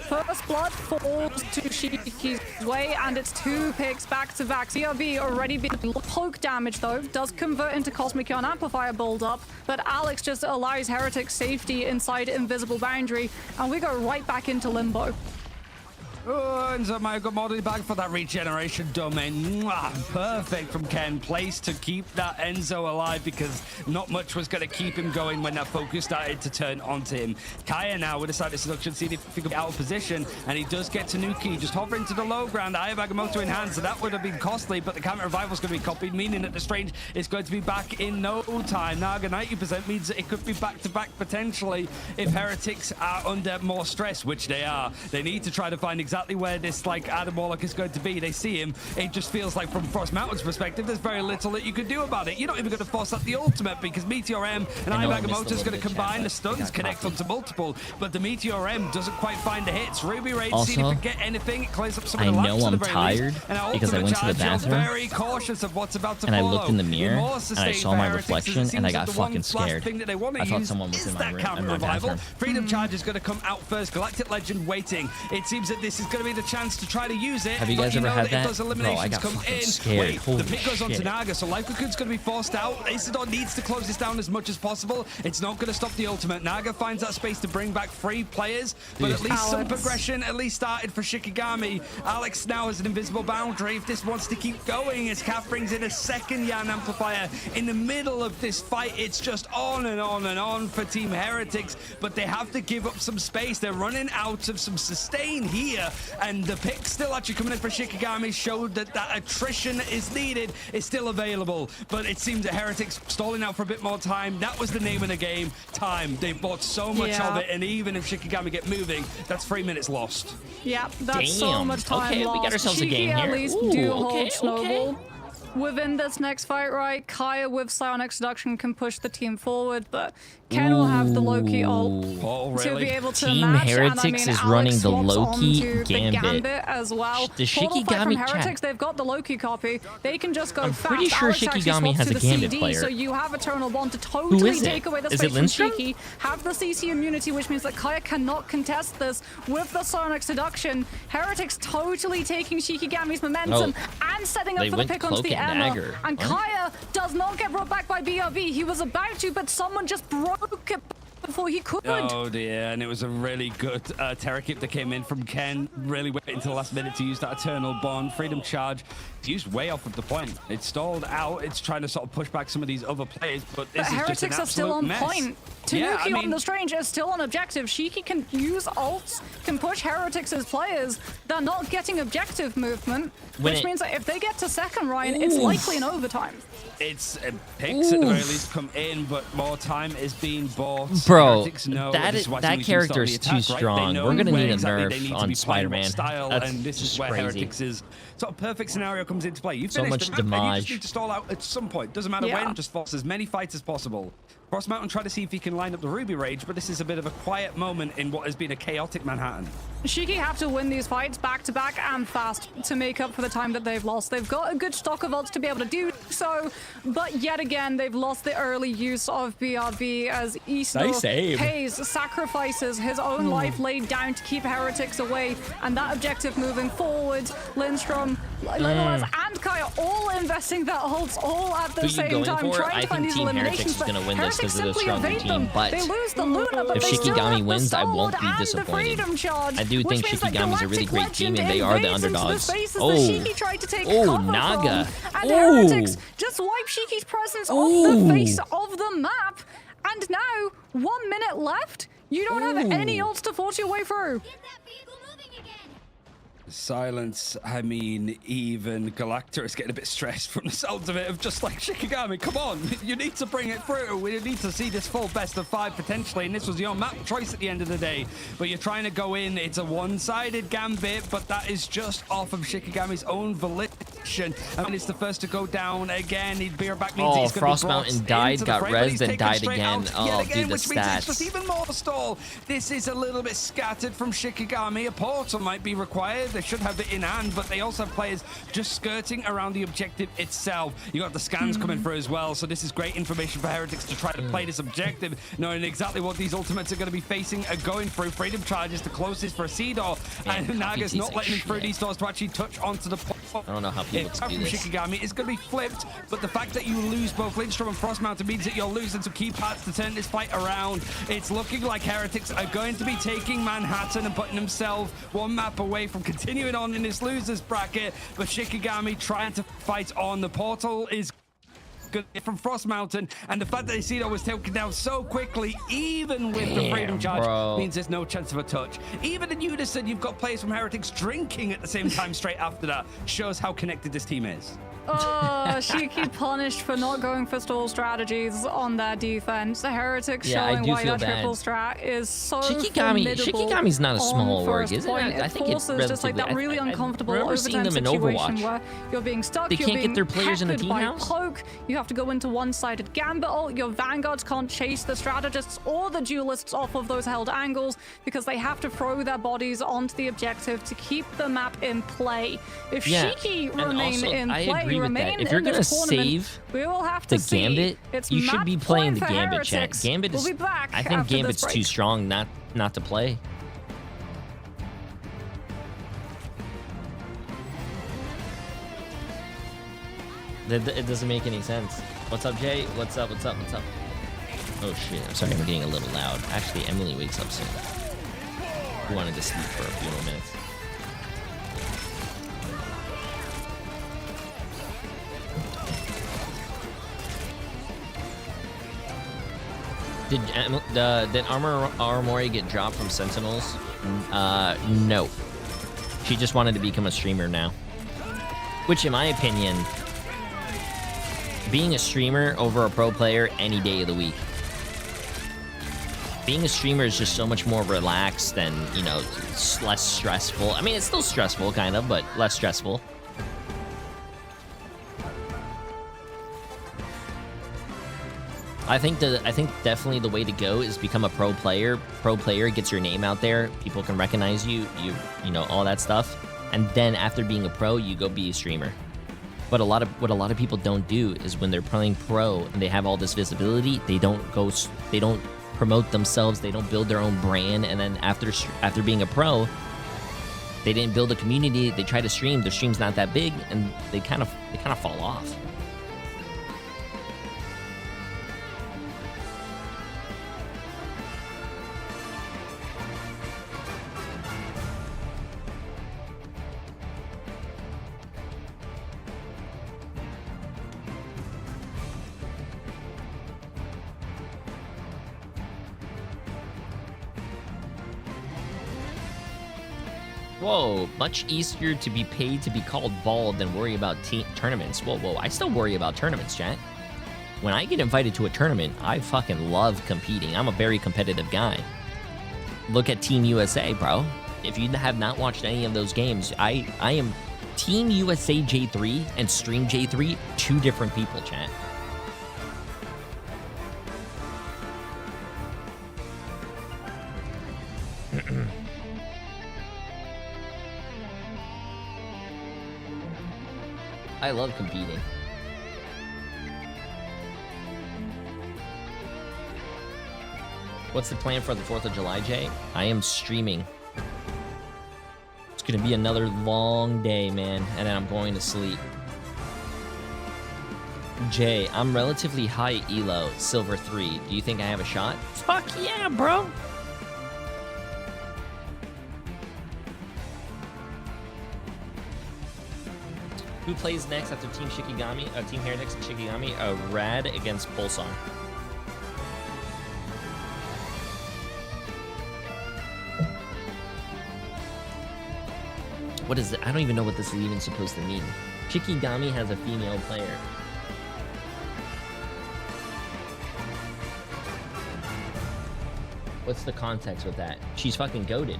First blood falls to Shiki's way, and it's 2 picks back-to-back. CRB already being poke damage, though, does convert into Cosmic Yarn Amplifier build-up, but Alex just allows Heretics safety inside Invisible Boundary, and we go right back into Limbo. Oh, Enzo Mayo got modded back for that Regeneration Domain. Mwah, perfect from Ken. Place to keep that Enzo alive, because not much was going to keep him going when that focus started to turn onto him. Kaya now with a side of seduction, see if he can get out of position, and he does get Tanuki, just hovering to the low ground. Aya Bagamoto in hand, so that would have been costly, but the counter revival is going to be copied, meaning that the Strange is going to be back in no time. Naga 90% means that it could be back-to-back potentially if Heretics are under more stress, which they are. They need to try to find exactly where this, like, Adam Warlock is going to be. They see him. It just feels like, from Frost Mountain's perspective, there's very little that you can do about it. You're not even going to force out the ultimate, because Meteor M and Ibagamoto is going to combine. The stuns connect onto multiple, but the Meteor M doesn't quite find the hits. Ruby Raid, see if it get anything. It clears up some of the lamps. I know I'm tired because I went to the bathroom very cautious of what's about to and follow. I looked in the mirror and I saw my reflection and I got fucking scared. I thought someone was in my bathroom. Freedom Charge is going to come out first. Galactic Legend waiting. It seems that this is is going to be the chance to try to use it. Have you guys ever had that? Those Bro, I eliminations got come fucking in. scared. Wait, Holy the pick goes on to shit. Naga, so Life Cocoon's going to be forced out. Acidon needs to close this down as much as possible. It's not going to stop the ultimate. Naga finds that space to bring back 3 players, but at least some progression at least started for Shikigami. Alex now has an invisible boundary. If this wants to keep going, as Cav brings in a second Yan amplifier in the middle of this fight, it's just on and on and on for Team Heretics, but they have to give up some space. They're running out of some sustain here, and the pick still actually coming in for Shikigami showed that that attrition is needed, is still available, but it seems that Heretics stalling out for a bit more time. That was the name of the game, time. They bought so much of it, and even if Shikigami get moving, that's 3 minutes lost. Yeah, that's so much time okay, lost. we got ourselves a game Shiki here. at least do hold Snowball. Within this next fight, right, Kaya with Psionic Seduction can push the team forward, but Ken will have the Loki ult to be able to Team match. Heretics is running the Loki Gambit. As well. The Shikigami from Heretics, they've got the Loki copy. They can just go I'm fast. pretty sure Alex Shikigami has a the Gambit CD, player. So you have Eternal Bond to totally take away the Is space it from Lindstrom? Shiki. Have the CC immunity, which means that Kaya cannot contest this with the Psionic Seduction. Heretics totally taking Shikigami's momentum and setting up for the pick onto the Emma. And Kaya does not get brought back by BRB. He was about to, but someone just broke it before he could. Oh dear, and it was a really good Terra Kip that came in from Ken. Really waiting until the last minute to use that Eternal Bond. Freedom Charge. It's used way off of the point. It's stalled out. It's trying to sort of push back some of these other players, but this is Heretics just an are still on mess. point. Tanuki on the Strange is still on objective. Shiki can use ults, can push Heretics as players. They're not getting objective movement, which means that if they get to second, Ryan, it's likely an overtime. It's picks at the very least come in, but more time is being bought. Bro, know that character is too strong. We're gonna need a nerf on Spider-Man. And this is where Heretics is sort of perfect scenario comes into play. You so much the map, and you just damage. need to stall out at some point. Doesn't matter when, just force as many fights as possible. Cross Mountain try to see if he can line up the Ruby Rage, but this is a bit of a quiet moment in what has been a chaotic Manhattan. Shiki have to win these fights back to back and fast to make up for the time that they've lost. They've got a good stock of ults to be able to do so, but yet again, they've lost the early use of BRB as Easter pays, sacrifices his own life laid down to keep Heretics away, and that objective moving forward. Lindstrom, Legolas, and Kaya all investing their ults all at the same time, trying to find these eliminations, but Heretics simply evade them. They lose the Luna, but if they still Shikigami have wins, the I won't sword be and the disappointed. freedom charge, I do think Shikigami's a really great team, and they are the underdogs. Naga. And Heretics just wipe Shiki's presence off the face of the map. And now, 1 minute left. You don't have any ults to force your way through. Silence, I mean, even Galacta is getting a bit stressed from the sounds of it, of just like, Shikigami, come on, you need to bring it through. We need to see this full best of 5 potentially, and this was your map choice at the end of the day. But you're trying to go in, it's a one-sided gambit, but that is just off of Shikigami's own volition. I mean, it's the first to go down again. He'd be back means he's going to Frost Mountain died, got rezzed, and died again. Oh, dude, the which means it's stats. just even more stall. This is a little bit scattered from Shikigami. A portal might be required. They should have it in hand, but they also have players just skirting around the objective itself. You got the scans coming through as well, so this is great information for Heretics to try to play this objective, knowing exactly what these ultimates are going to be facing, going through. Freedom Charge is the closest for a C-door, and Naga's not letting him through these doors to actually touch onto the portal. I don't know how people do this. Shikigami is going to be flipped, but the fact that you lose both Lindstrom and Frost Mountain means that you're losing some key parts to turn this fight around. It's looking like Heretics are going to be taking Manhattan and putting themselves one map away from continuing on in this losers bracket, but Shikigami trying to fight on. The portal is good from Frost Mountain, and the fact that Isidro was taken down so quickly, even with the Freedom Charge, means there's no chance of a touch. Even in unison, you've got players from Heretics drinking at the same time straight after that. Shows how connected this team is. Oh, Shiki punished for not going for stall strategies on their defense. The Heretics showing why that triple strat is so Shikigami's not a small org, is it? I think it's just like that really uncomfortable overtime situation where you're being stuck, they can't get their players in the team house. Poke, you have to go into one-sided gambit ult. Your vanguards can't chase the strategists or the duelists off of those held angles because they have to throw their bodies onto the objective to keep the map in play. If Shiki remain in play, if you're gonna save we will have to the Gambit, you should be playing the Gambit, chat. Gambit is, I think Gambit's too strong not to play. It doesn't make any sense. What's up, Jay? What's up? What's up? What's up? Oh shit! I'm sorry, I'm getting a little loud. Actually, Emily wakes up soon. We wanted to sleep for a few more minutes. Did Armori get dropped from Sentinels? No. She just wanted to become a streamer now. Which, in my opinion, being a streamer over a pro player any day of the week. Being a streamer is just so much more relaxed and, you know, it's less stressful. I mean, it's still stressful, kind of, but less stressful. I think definitely the way to go is become a pro player. Pro player gets your name out there. People can recognize you. You know, all that stuff. And then after being a pro, you go be a streamer. But what a lot of people don't do is when they're playing pro and they have all this visibility, they don't promote themselves, they don't build their own brand, and then after being a pro, they didn't build a community, they try to stream, their stream's not that big, and they kind of fall off. Whoa, much easier to be paid to be called bald than worry about tournaments. Whoa, I still worry about tournaments, chat. When I get invited to a tournament, I fucking love competing. I'm a very competitive guy. Look at Team USA, bro. If you have not watched any of those games, I am Team USA J3 and Stream J3, two different people, chat. I love competing. What's the plan for the 4th of July, Jay? I am streaming. It's gonna be another long day, man, and then I'm going to sleep. Jay, I'm relatively high elo, silver 3. Do you think I have a shot? Fuck yeah, bro! Who plays next after Team Shikigami? Team Heretics and Shikigami? Rad against Pulsar. What is it? I don't even know what this is even supposed to mean. Shikigami has a female player. What's the context with that? She's fucking goated.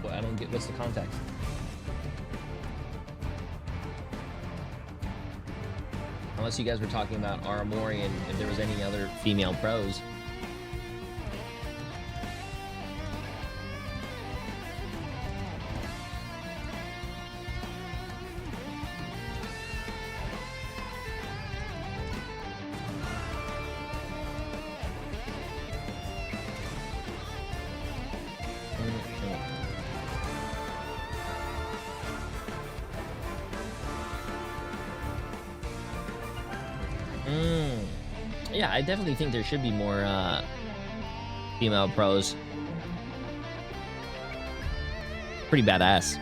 Well, I don't get. What's the context? Unless you guys were talking about Aramori and if there was any other female pros. Yeah, I definitely think there should be more female pros. Pretty badass.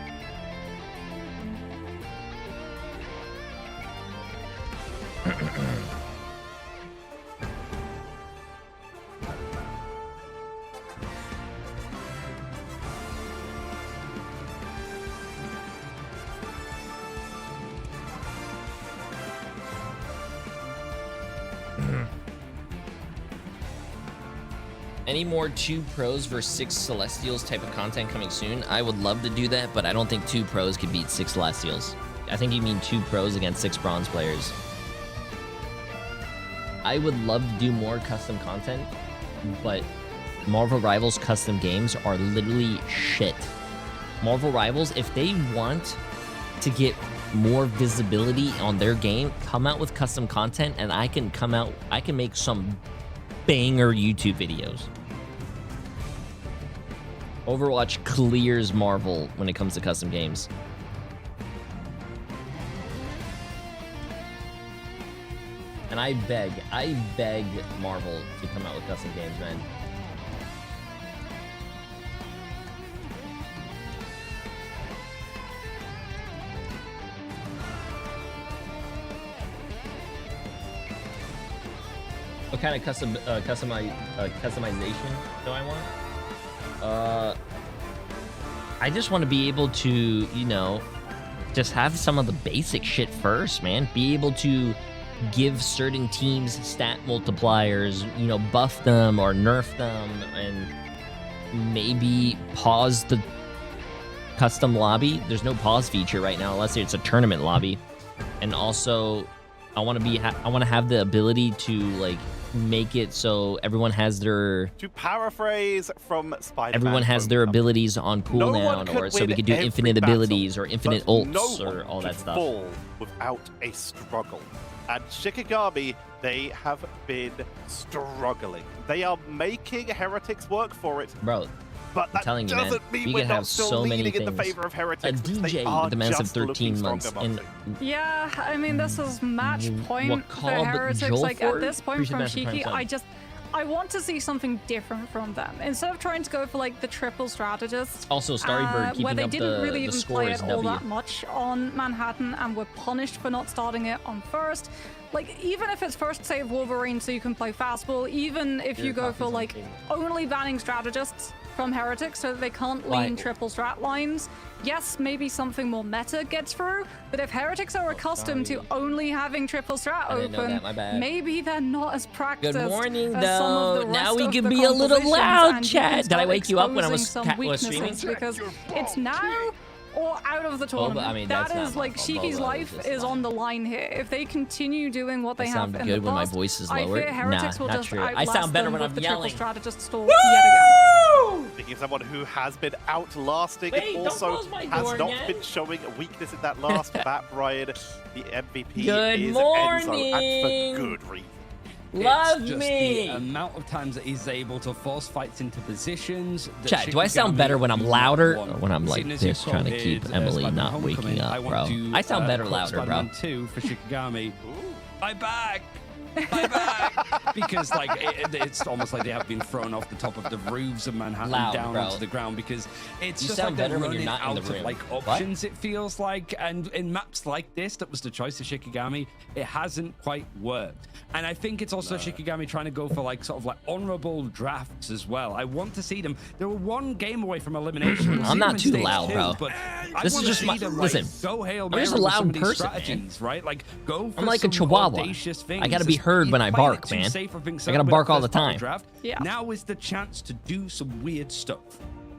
Any more 2 pros versus 6 Celestials type of content coming soon? I would love to do that, but I don't think 2 pros could beat 6 Celestials. I think you mean 2 pros against 6 bronze players. I would love to do more custom content, but Marvel Rivals custom games are literally shit. Marvel Rivals, if they want to get more visibility on their game, come out with custom content and I can make some banger YouTube videos. Overwatch clears Marvel when it comes to custom games. And I beg Marvel to come out with custom games, man. What kind of customization do I want? I just want to be able to, you know, just have some of the basic shit first, man. Be able to give certain teams stat multipliers, you know, buff them or nerf them, and maybe pause the custom lobby. There's no pause feature right now unless it's a tournament lobby. And also, I want to have the ability to like make it so everyone has their, to paraphrase from Spider-Man, everyone has their abilities on cooldown, or so we could do infinite abilities or infinite ults or all that stuff. Fall without a struggle. And Shikigami, they have been struggling. They are making Heretics work for it. Bro, but that telling you, doesn't man, mean you we're can not have still so many leaning in the things. favor of A Heretics. DJ with the Mans of 13 months. And yeah, I mean, this is match point for Heretics. Like, at this point from Shiki, I want to see something different from them. Instead of trying to go for, like, the triple strategists. Also, Starrybird keeping where they up didn't really even play it all W. that much on Manhattan and were punished for not starting it on first. Like, even if it's first save Wolverine so you can play fastball, even if you go for, like, only banning strategists from Heretics so that they can't lean triple strat lines, yes, maybe something more meta gets through, but if Heretics are accustomed to only having triple strat open, maybe they're not as practiced. Good morning, as some of though. the Now rest we of can the be a little compositions, loud, and you chat. can Did I start wake you up when I was exposing some streaming? weaknesses, because it's now or out of the tournament. I mean, that that's is not like my fault. Shiki's Boba life is on the line here. If they continue doing what they I have sound in good the when my past, voice is I lower. fear Heretics will Nah, not just true. I outlast sound better them when with I'm the yelling. triple strategist stall yet again. Speaking of someone who has been outlasting Wait, and don't also close my has door not again. been showing a weakness in that last map, Ryan, the MVP Good is morning. Enzo, and for good reason. Love it's just me. the amount of times that he's able to force fights into positions. Chat, do I sound better when I'm louder or when I'm like this, trying to keep Emily not waking up, bro? I sound better louder, bro. 2 for Shikigami. My back! My back! Because like it's almost like they have been thrown off the top of the roofs of Manhattan down onto the ground, because it's just like they're running out of like options, it feels like. And in maps like this, that was the choice of Shikigami, it hasn't quite worked. And I think it's also Shikigami trying to go for like sort of like honorable drafts as well. I want to see them. They were one game away from elimination. I'm not too loud, bro. But This is just my listen. Go Hail I'm Mary just a with loud some of these person, strategies, right? Like go for I'm like a some chihuahua. audacious things. I gotta be heard when I bark, man. I gotta bark all the time. Yeah. Now is the chance to do some weird stuff.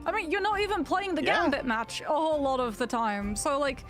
I mean, you're not even playing the Gambit match a whole lot of the time. So, like,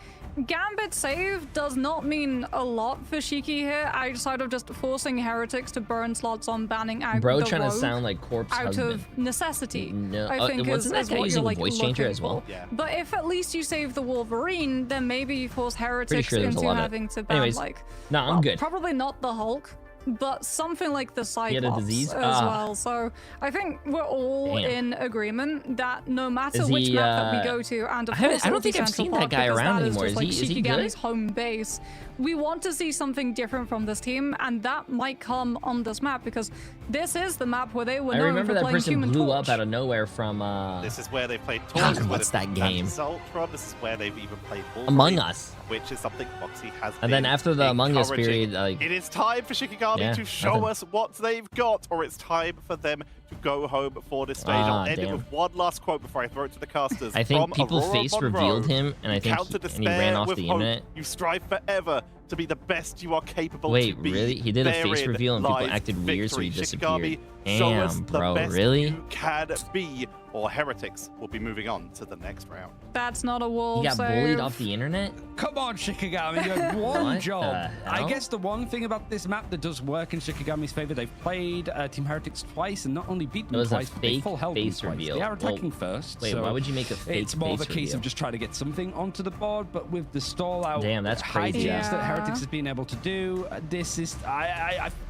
Gambit save does not mean a lot for Shiki here, outside of just forcing Heretics to burn slots on banning out Bro the trying to rogue sound like corpse out husband. of necessity. No, I think is wasn't that guy what using you're, like, a voice changer looking as well? for. Yeah. But if at least you save the Wolverine, then maybe you force Heretics sure there's a into lot of- having to ban, Anyways, like... no, I'm good. Probably not the Hulk, but something like the He had a Cyclops disease? as well. So I think we're all in agreement that no matter Is which he, map that we go to, and of I course don't it'll be think I've Central seen that Park, guy because around that anymore. Is just Is he like good? Shikigami's home base. We want to see something different from this team, and that might come on this map, because this is the map where they were I known remember for that playing person Human blew Torch. up out of nowhere from This is where they played God, Torch. what's that game? Ultron. This is where they've even played Wolverine, Among Us. which is something Foxy has And then been after the Among Us encouraging. period, like It is time for Shikigami to show us what they've got, or it's time for them to go home for this stage. I'll end it with one last quote before I throw it to the casters. I think From people Aurora face Monroe, revealed him, and I "You think counter and he ran despair off with the hope. internet. You strive forever to be the best you are capable Wait, to be. really? He did a face Therein reveal and people lies acted weird, so he victory. disappeared. Shikigami, show us Damn, the bro, best really? you can be, or Heretics will be moving on to the next round. That's not a wall He got save. bullied off the internet? Come on, Shikigami, you had one What job. the I hell? guess the one thing about this map that does work in Shikigami's favor, they've played Team Heretics twice and not only beaten It was them a twice, but they fake full held them face twice. reveal. They are attacking Well, first. wait, so why would you make a fake it's more of a face case reveal? of just trying to get something onto the board, but with the stall out Damn, that's crazy. hijinks that Yeah. Heretics has been able to do, this is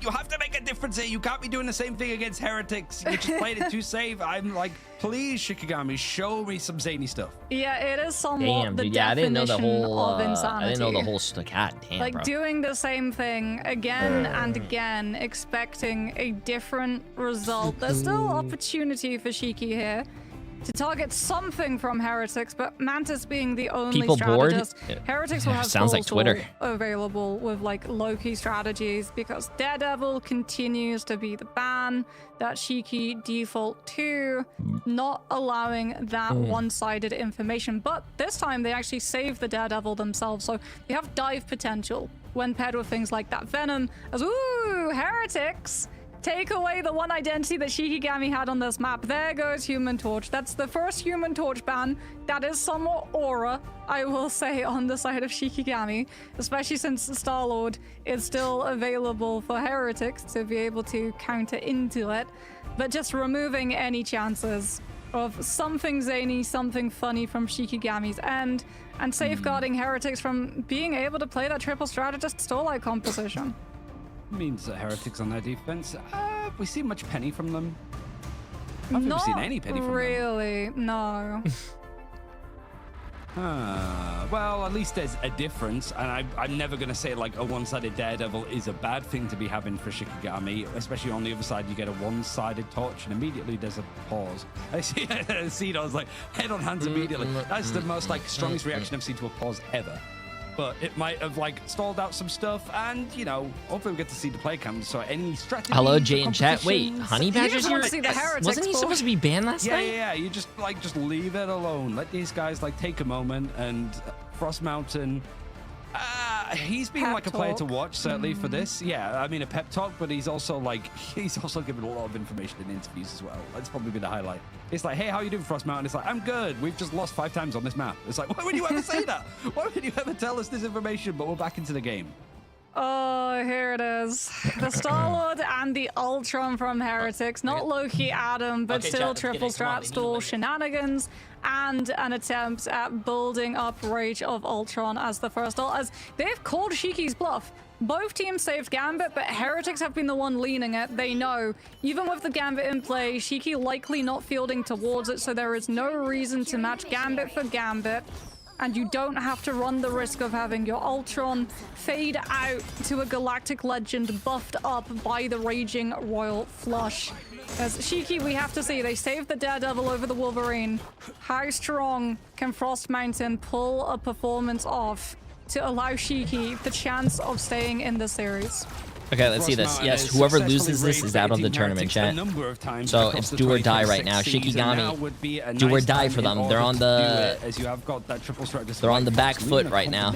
you have to make a difference here. You can't be doing the same thing against Heretics. You just played it too safe. I'm like, please, Shikigami, show me some zany stuff. Yeah, it is somewhat Damn, the dude. Yeah, I didn't know the whole. of insanity. I didn't know the whole God damn, like bro. doing the same thing again and again, expecting a different result. There's still opportunity for Shiki here to target something from Heretics, but Mantis being the only People bored? strategist, Heretics will have Sounds like full Twitter. available with like low-key strategies because Daredevil continues to be the ban that Shiki default to, not allowing that one-sided information. But this time they actually save the Daredevil themselves, so they have dive potential when paired with things like that Venom as, ooh, Heretics! Take away the one identity that Shikigami had on this map. There goes Human Torch. That's the first Human Torch ban. That is somewhat aura, I will say, on the side of Shikigami, especially since Star-Lord is still available for Heretics to be able to counter into it. But just removing any chances of something zany, something funny from Shikigami's end, and safeguarding Heretics from being able to play that triple strategist Starlight composition. Means that Heretics on their defense. We see much penny from them. I've never seen any penny from them. Really, no. Well, at least there's a difference, and I'm never going to say like a one-sided Daredevil is a bad thing to be having for Shikigami, especially on the other side you get a one-sided torch and immediately there's a pause. I see Cedo's like head on hands immediately. That's the most like strongest reaction I've seen to a pause ever. But it might have like stalled out some stuff, and you know, hopefully we get to see the play cam. So any strategy. Hello, Jay in chat. Wait, Honey Badger's here? Wasn't he supposed to be banned last night? Yeah. You just leave it alone. Let these guys like take a moment. And Frost Mountain, he's been like a player to watch certainly for this. Yeah, I mean a pep talk, but he's also given a lot of information in interviews as well. That's probably been the highlight. It's like, hey, how you doing, Frost Mountain? It's like, I'm good. We've just lost 5 times on this map. It's like, why would you ever say that? Why would you ever tell us this information? But we're back into the game. Oh, here it is. The Star-Lord and the Ultron from Heretics. Not Loki Adam, but still triple strat stall shenanigans and an attempt at building up Rage of Ultron as the first ult, as they've called Shiki's bluff. Both teams saved Gambit, but Heretics have been the one leaning it. They know, even with the Gambit in play, Shiki likely not fielding towards it, so there is no reason to match Gambit for Gambit. And you don't have to run the risk of having your Ultron fade out to a Galactic Legend buffed up by the Raging Royal Flush. As Shiki, we have to see, they saved the Daredevil over the Wolverine. How strong can Frost Mountain pull a performance off to allow Shiki the chance of staying in the series? Okay, let's see this. Yes, whoever loses this is out of the tournament, chat. So it's do or die right now. Shikigami, do or die for them. They're on the back foot right now.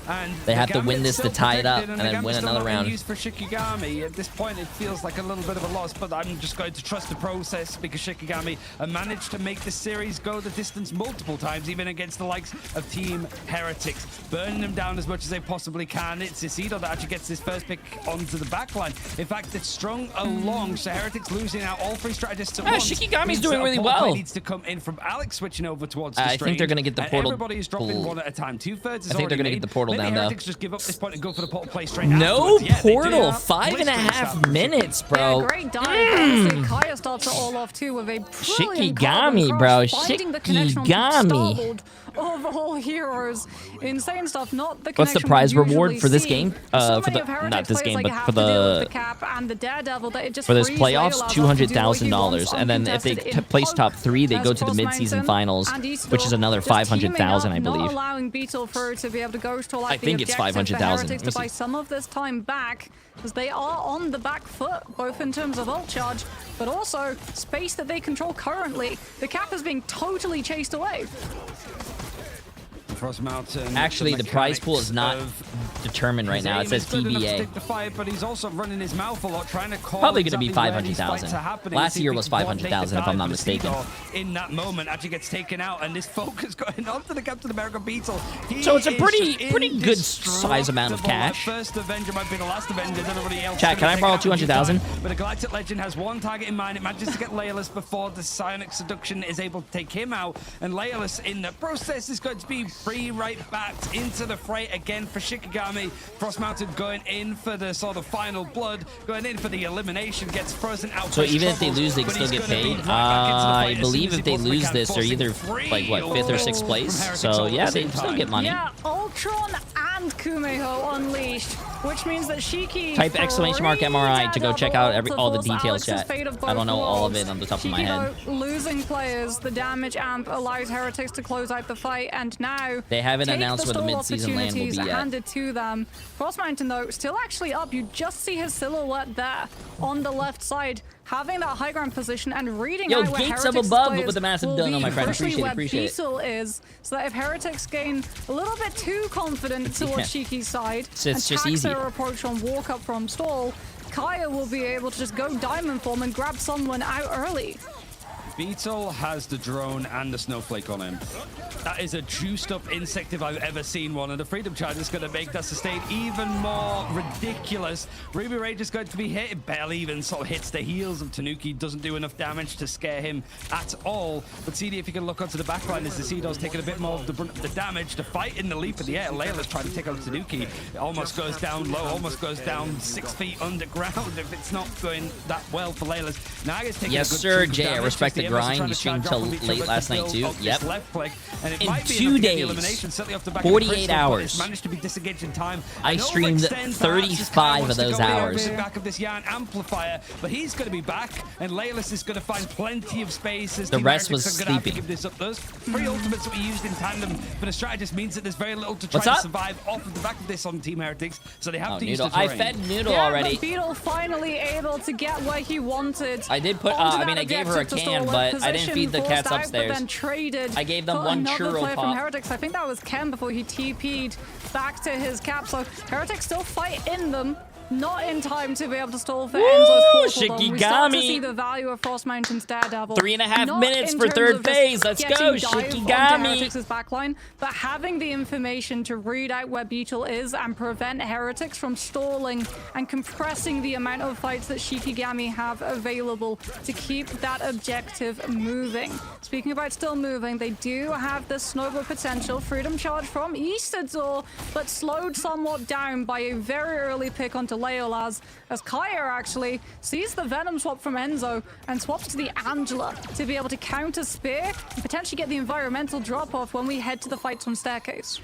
And they have to win this to tie it up and then win another round. For Shikigami, at this point, it feels like a little bit of a loss, but I'm just going to trust the process because Shikigami managed to make this series go the distance multiple times, even against the likes of Team Heretics, burning them down as much as they possibly can. It's Isido that actually gets this first pick onto the backline. In fact, it's strung along, so Heretics losing out all 3 strategists at once. Shikigami's doing really well. Needs to come in from Alex switching over towards the I think they're going to get the portal. Everybody is dropping one at a time. 2/3 is I think they're going to get the portal down, though. Just give up this point and go for the portal play straight no afterwards. portal, 5.5 minutes, bro. Yeah, great dive. Kaya starts it all off too with a Shikigami, bro. Shikigami. Of all heroes, insane stuff. Not the. What's the prize reward for this game? For the not this game, but for the for this playoffs, $200,000, and then if they place top 3, they go to the mid-season finals, which is another 500,000, I believe. Not allowing Beetle Fur to be able to go to like I think it's 500,000. To buy some of this time back, as they are on the back foot, both in terms of ult charge, but also space that they control currently. The cap is being totally chased away. Frost Mountain, actually, the prize pool is not determined right now. It says TBA. But he's also running his mouth a lot, trying to call probably going to be 500,000. Last year was 500,000, if I'm not mistaken. In that moment, actually gets taken out, and this focus going onto the Captain America Beetle. So it's a pretty good size amount of cash. First Avenger might be the last Avenger. Everybody else. Chat, can I borrow 200,000? But the Galactic Legend has one target in mind. It manages to get Laelus before the Psionic Seduction is able to take him out, and Laelus in the process is going to be right back into the fray again for Shikigami. Shikigami. Frost Mountain going in for the sort of final blood, going in for the elimination, gets frozen out. So even if they lose, they can still get paid. I believe if they lose this, they're either like what, 5th or 6th place. So yeah, they still get money. Yeah, Ultron and Kumeho unleashed, which means that Shiki type !MRI to go check out all the details, chat. I don't know all of it on the top of my head. Losing players, the damage amp allows Heretics to close out the fight, and now they haven't announced where the mid-season land will be yet. Handed to them. Frost Mountain though still actually up. You just see his silhouette there on the left side, having that high ground position and reading out where Gates Heretics up above players with the massive done on my friend. Appreciate it. Beetle is, so that if Heretics gain a little bit too confident towards Shiki's side and tax their approach on walk up from stall, Kaya will be able to just go diamond form and grab someone out early. Beetle has the drone and the snowflake on him. That is a juiced up insect if I've ever seen one, and the Freedom Charge is going to make that sustain even more ridiculous. Ruby Rage is going to be hit. It barely even sort of hits the heels of Tanuki, doesn't do enough damage to scare him at all. But CD, if you can look onto the backline, as the Seador's taking a bit more of the brunt of the damage to fight in the leap in the air. Layla's trying to take out Tanuki. It almost goes down low, almost goes down 6 feet underground if it's not going that well for Layla's. Naga's taking yes, a good sir, chunk of Jay. I damage. respect the grind. You streamed till late last night too. Yep. Left click, and it in might be 2 days, off the back 48 of hours. Managed to be disengaged in time. I streamed 35 of those hours. Back of this Yarn amplifier, but he's going to be back, and Laylis is going to find plenty of space. As the rest was sleeping. Give this up. Those 3 ultimates that we used in tandem for the strategist means that there's very little to try to survive off of the back of this on Team Heretics, so they have to use the terrain. I fed Noodle already. But Beetle finally able to get what he wanted. I did put. I mean, I gave her a can, but I didn't feed the cats upstairs. Then traded I gave them one churro pop. From Heretics. I think that was Ken before he TP'd back to his cap. So Heretics still fight in them. Not in time to be able to stall for Enzo's portal. We start to see the value of Frost Mountain's Daredevil. 3.5 minutes for third phase. Let's go, Shikigami. Heretics' backline, but having the information to read out where Beetle is and prevent Heretics from stalling and compressing the amount of fights that Shikigami have available to keep that objective moving. Speaking about still moving, they do have the snowball potential. Freedom Charge from Eastador, but slowed somewhat down by a very early pick onto Leolaz, as Kaya actually sees the Venom swap from Enzo and swaps to the Angela to be able to counter Spear and potentially get the environmental drop-off when we head to the fights on Staircase.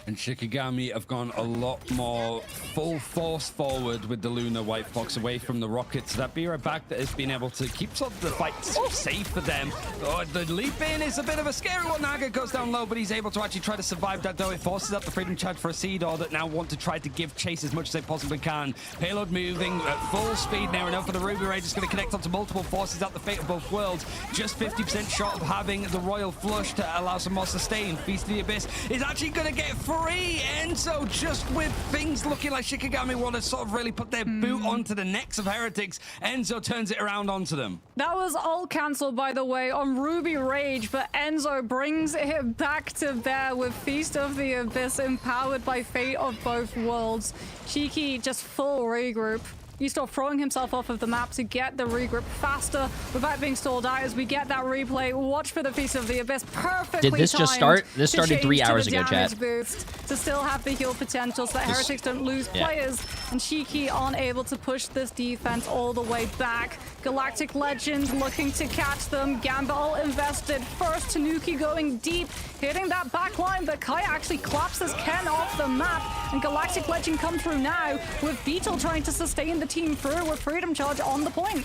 And Shikigami have gone a lot more full force forward with the Lunar White Fox away from the rockets. That be right back that has been able to keep sort of the fight safe for them. Oh, the leap in is a bit of a scary one. Naga goes down low, but he's able to actually try to survive that, though. It forces up the Freedom Charge for a Seador that now want to try to give chase as much as they possibly can. Payload moving at full speed now enough for the Ruby Rage. It's going to connect onto multiple forces out the fate of both worlds. Just 50% shot of having the Royal Flush to allow some more sustain. Feast of the Abyss is actually going to get free. Enzo, just with things looking like Shikigami want to sort of really put their boot onto the necks of Heretics, Enzo turns it around onto them. That was all cancelled, by the way, on Ruby Rage, but Enzo brings it back to bear with Feast of the Abyss, empowered by Fate of Both Worlds. Shiki just full regroup. He's still throwing himself off of the map to get the regroup faster without being stalled out as we get that replay. Watch for the Feast of the Abyss. Perfectly Did this just start? This started 3 hours ago, chat. Boost to still have the heal potential so that Heretics don't lose players. And Shiki unable to push this defense all the way back. Galactic Legend looking to catch them. Gambit all invested. First, Tanuki going deep, hitting that back line, but Kai actually claps this Ken off the map. And Galactic Legend come through now with Beetle trying to sustain the team through with Freedom Charge on the point.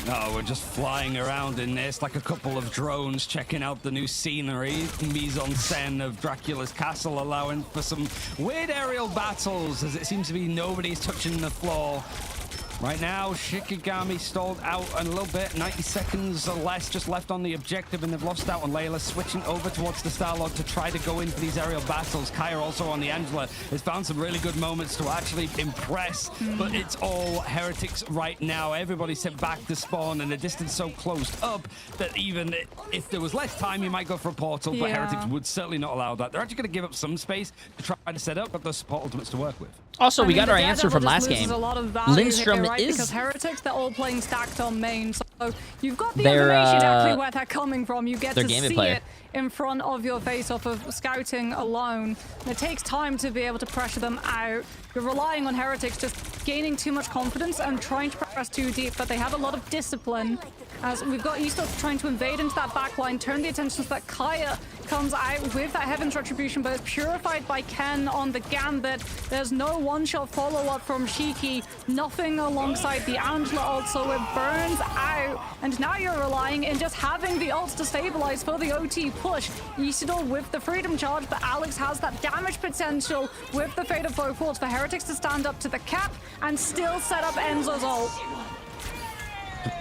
Oh, we're just flying around in this like a couple of drones checking out the new scenery. Mise-en-scène of Dracula's castle, allowing for some weird aerial battles as it seems to be nobody's touching the floor. Right now, Shikigami stalled out a little bit. 90 seconds or less just left on the objective, and they've lost out on Layla, switching over towards the Starlord to try to go in for these aerial battles. Kaya also on the Angela has found some really good moments to actually impress, but it's all Heretics right now. Everybody's sent back to spawn, and the distance so closed up that even if there was less time, you might go for a portal, but Heretics would certainly not allow that. They're actually going to give up some space to try to set up, but those support ultimates to work with. Also, we got our answer from last game. Lindstrom is because Heretics, they're all playing stacked on main. So So you've got the information exactly where they're coming from. You get to see it in front of your face off of scouting alone. And it takes time to be able to pressure them out. You're relying on Heretics just gaining too much confidence and trying to press too deep, but they have a lot of discipline. As we've got Eastos trying to invade into that backline, turn the attention so that Kaya comes out with that Heaven's Retribution, but it's purified by Ken on the Gambit. There's no one-shot follow-up from Shiki, nothing alongside the Angela ult, so it burns out. And now you're relying in just having the ults to stabilize for the OT push. Isidore with the Freedom Charge, but Alex has that damage potential with the Fate of Folds for Heretics to stand up to the cap and still set up Enzo's ult.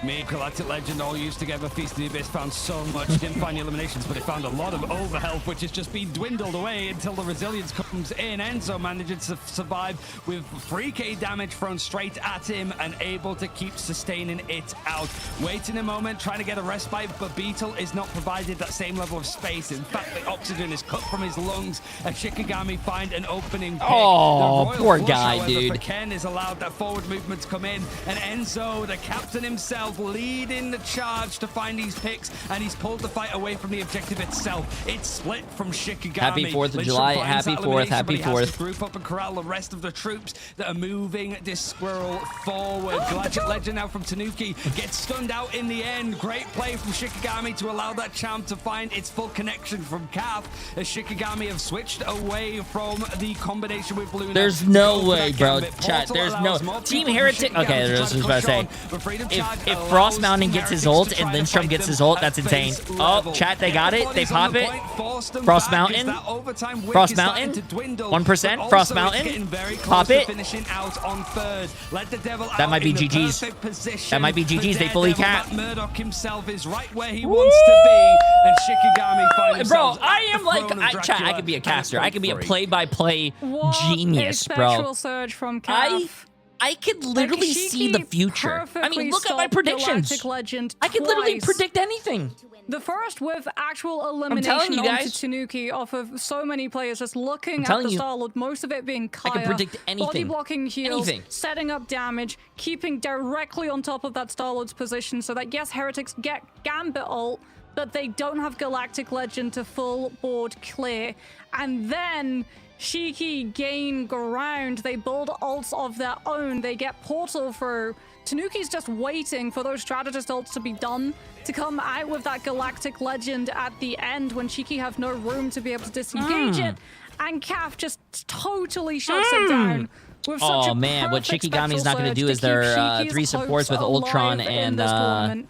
Me and Galactic Legend all used together. Feast of the Abyss found so much. Didn't find the eliminations, but they found a lot of overhealth, which has just been dwindled away until the resilience comes in. Enzo manages to survive with 3k damage thrown straight at him and able to keep sustaining it out. Waiting a moment, trying to get a respite, but Beetle is not provided that same level of space. In fact, the oxygen is cut from his lungs as Shikigami find an opening pick. Oh, poor guy, however, dude. For Ken is allowed that forward movement to come in, and Enzo, the captain himself, leading the charge to find these picks, and he's pulled the fight away from the objective itself. It's split from Shikigami. Happy 4th of July. Happy 4th. Happy 4th. Group up and corral the rest of the troops that are moving this squirrel forward. Galactic Legend now from Tanuki gets stunned out in the end. Great play from Shikigami to allow that champ to find its full connection from Cav, as Shikigami have switched away from the combination with Luna. There's no way, bro. Chat, there's no... Team Heretic... Okay, I was just about to say. If Frost Mountain gets his ult and Lindstrom gets his ult, that's insane. Oh, chat, they got it. They pop it. Frost Mountain. Frost Mountain. 1%. Frost Mountain. Pop it. That might be GG's. That might be GG's. They fully cap. Murdoch himself is right where he wants to be, and Shikigami finds himself. Bro, I am like... Chat, I could be a caster. I could be a play-by-play genius, bro. Surge from Cav. I could literally see the future. I mean, look at my predictions. I could literally predict anything. The first with actual elimination onto Tanuki off of so many players, just looking at the Star-Lord, most of it being Kaya. I can predict anything. Body blocking heals, setting up damage, keeping directly on top of that Star-Lord's position so that, yes, Heretics get Gambit ult, but they don't have Galactic Legend to full board clear. And then... Shiki gain ground, they build ults of their own, they get portal through. Tanuki's just waiting for those strategist ults to be done, to come out with that Galactic Legend at the end when Shiki have no room to be able to disengage it, and Cav just totally shuts it down. Oh man, what Shikigami's not going to do is their 3 supports with Ultron and...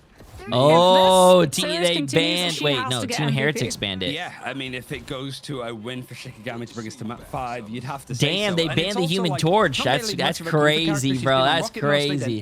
Oh, they banned. Wait, no, Team Heretics banned it. Yeah, I mean, if it goes to a win for Shikigami to bring us to map 5, you'd have to say Damn, they banned the Human Torch. That's crazy, bro. That's crazy.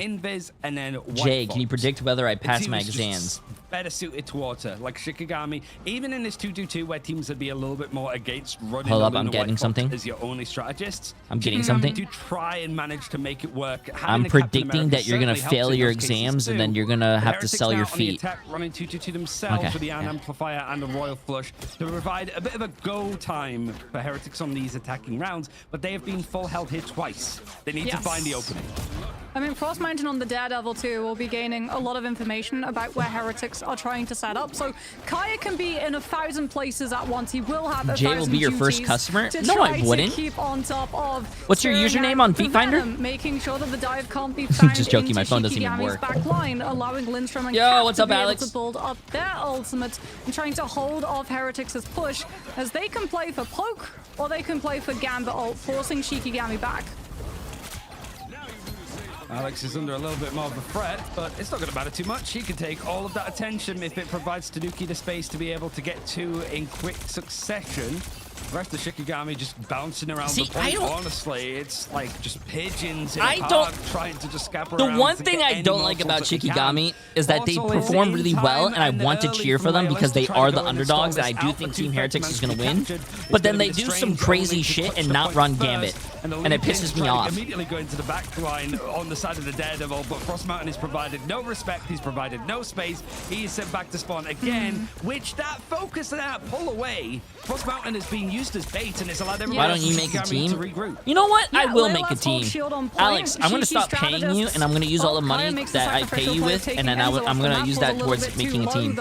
Jay, can you predict whether I pass my exams? Better suited towards her, like Shikigami. Even in this 2-2-2, where teams would be a little bit more against running. Hold up, I'm getting something. As your only strategists. I'm getting something. To try and manage to make it work. I'm predicting that you're gonna fail your exams and then you're gonna have to sell your feet. Running 2-2-2 themselves with the amplifier and the royal flush to provide a bit of a go time for Heretics on these attacking rounds, but they have been full health here twice. They need to find the opening. I mean, Frost Mountain on the Daredevil too will be gaining a lot of information about where Heretics are trying to set up. So Kaya can be in 1,000 places at once. He will have 1,000 Jay will be your first customer? No, I wouldn't. Keep on top of What's your username on Feetfinder? Making sure that the dive can't be found. Just joking, my phone doesn't even work. Back line, allowing Lindstrom and Yo, what's up, Alex? To build up their ultimate and trying to hold off Heretics' push, as they can play for poke or they can play for Gambit ult, forcing Shikigami back. Alex is under a little bit more of a threat, but it's not going to matter too much. He can take all of that attention if it provides Tanuki the space to be able to get 2 in quick succession. The rest of Shikigami just bouncing around the point. Honestly, it's like just pigeons in a park trying to just scap around. The one thing I don't like about Shikigami is that they perform really well, and I want to cheer for them because they are the underdogs, and I do think Team Heretics is going to win. But then they do some crazy shit and not run Gambit. And it pisses me off. Immediately going to the back line on the side of the Daredevil, but Frost Mountain is provided no respect. He's provided no space. He is sent back to spawn again, which that focus and that pull away, Frost Mountain is being used as bait, and it's allowed everyone. Why don't you make a team? You know what? I will make a team. Alex, I'm going to stop paying you, and I'm going to use all the money that I pay you with, and then I'm going to use that towards making a team.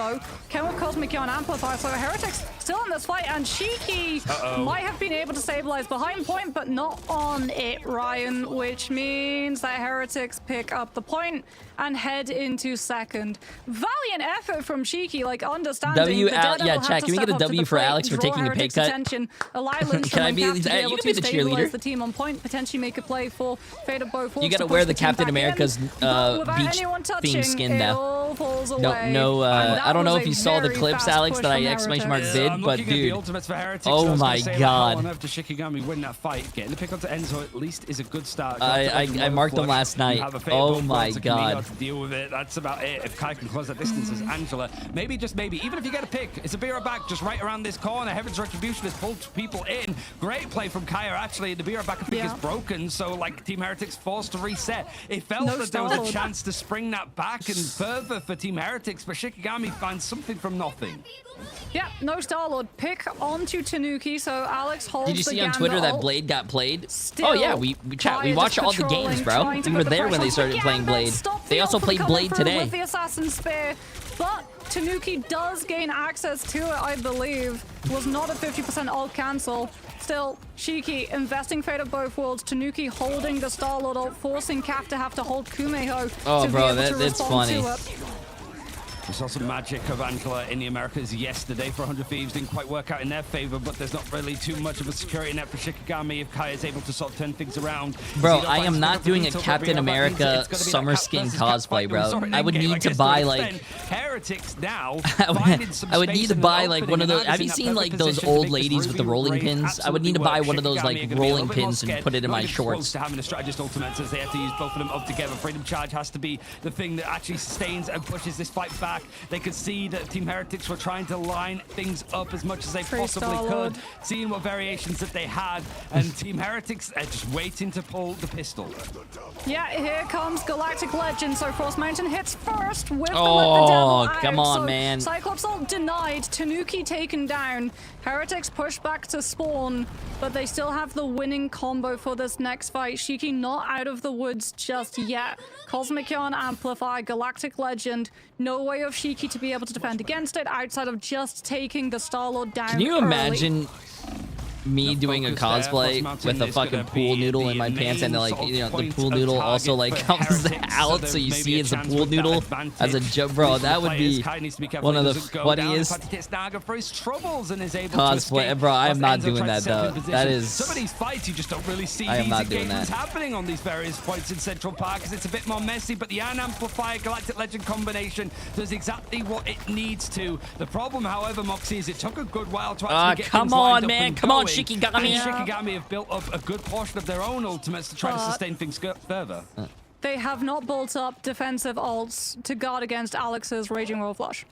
Can we Cosmic Yawn amplify? So Heretics still in this fight, and Cheeky might have been able to stabilize behind point, but not on it, Ryan, which means that Heretics pick up the point and head into second. Valiant effort from Cheeky, like understanding. Yeah, chat. Can we get a W for Alex for taking a pay cut? Can I be? You can be the cheerleader. The team on point, potentially make a play for Fate of both. You got to wear the Captain America's beach theme skin now. No, I don't know if you saw the clips, Alex, that I exclamation mark vid, but dude, oh my god. After Shikigami win that fight, getting the pick up to Enzo at least is a good start. I marked them last night. Oh my god. To deal with it. That's about it. If Kai can close that distance as Angela, maybe, just maybe, even if you get a pick, it's a Bira back just right around this corner. Heaven's Retribution has pulled people in. Great play from Kaya, actually. The Bira back pick is broken, so like Team Heretics forced to reset. It felt that there was a chance to spring that back and further for Team Heretics, but Shikigami finds something from nothing. Yeah, no Star-Lord. Pick onto Tanuki, so Alex holds the Did you see on Twitter that Blade got played? Still, oh yeah, we watch all the games, bro. We were there when they started playing Blade. They also played Blade today. With the Assassin Spear, but Tanuki does gain access to it, I believe. Was not a 50% ult cancel. Still, Shiki investing Fate of both worlds. Tanuki holding the Star-Lord ult, forcing Cap to have to hold Kumeho to be able to respond to it. We saw some magic of Angela in the Americas yesterday for 100 Thieves. Didn't quite work out in their favor, but there's not really too much of a security net for Shikigami if Kai is able to sort of turn things around. Bro, I am not doing a Captain America summer skin cosplay, bro. I would need to buy like Heretics now. I would need to buy like one of those. Have you seen like those old ladies with the rolling pins? I would need to buy one of those like rolling pins and put it in my shorts. Having a strategist ultimate as they have to use both of them up together. Freedom Charge has to be the thing that actually sustains and pushes this fight back. They could see that Team Heretics were trying to line things up as much as they possibly could, seeing what variations that they had, and Team Heretics are just waiting to pull the pistol. Yeah, here comes Galactic Legend, so Frost Mountain hits first with the Devil out. Come on, so man. Cyclops ult denied, Tanuki taken down, Heretics push back to spawn, but they still have the winning combo for this next fight. Shiki not out of the woods just yet. Cosmic Yawn Amplify, Galactic Legend, no way of Shiki to be able to defend against it outside of just taking the Star-Lord down. Can you imagine me doing a cosplay with a fucking pool noodle in my pants, and like, you know, the pool noodle also like comes out so you see it's a pool noodle as a joke? Bro, that would be one of the funniest cosplay. Bro, I am not doing that though. That is some of these fights you just don't really see these engagements happening on these various points in Central Park because it's a bit more messy, but the Iron Amplifier Galactic Legend combination does exactly what it needs to. The problem, however, Moxie, is it took a good while to actually get come on, man, come on, Shikigami. Shikigami have built up a good portion of their own ultimates to try to sustain things further. They have not built up defensive ults to guard against Alex's Raging Royal Flush.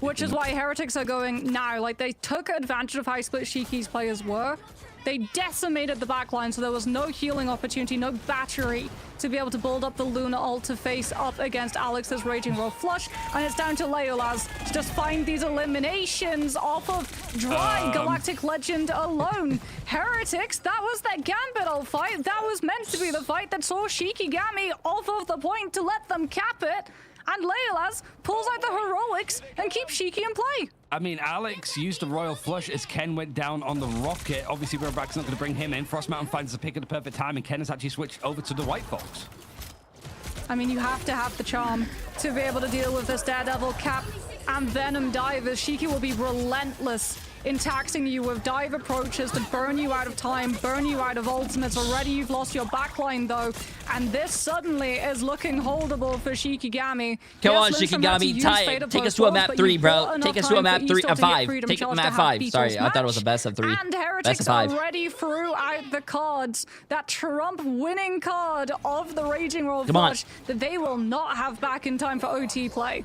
Which is why Heretics are going now. Like, they took advantage of how split Shiki's players were. They decimated the backline, so there was no healing opportunity, no battery to be able to build up the Luna ult to face up against Alex's Raging Royal Flush. And it's down to Leolas to just find these eliminations off of dry Galactic Legend alone. Heretics, that was that Gambit ult fight. That was meant to be the fight that saw Shikigami off of the point to let them cap it. And Leolas pulls out the heroics and keeps Shiki in play. I mean, Alex used the Royal Flush as Ken went down on the rocket. Obviously, Wereback's not going to bring him in. Frost Mountain finds the pick at the perfect time, and Ken has actually switched over to the White Fox. I mean, you have to have the charm to be able to deal with this Daredevil, Cap, and Venom dive, as Shiki will be relentless in taxing you with dive approaches to burn you out of time, burn you out of ultimates. Already you've lost your backline though, and this suddenly is looking holdable for Shikigami. Come on, Shikigami, take us to a map 3, bro. Take us to a map 3, a 5. Take a map 5. Sorry, I thought it was a best of 3. And Heretics already threw out the cards, that Trump winning card of the Raging Royal Flush that they will not have back in time for OT play.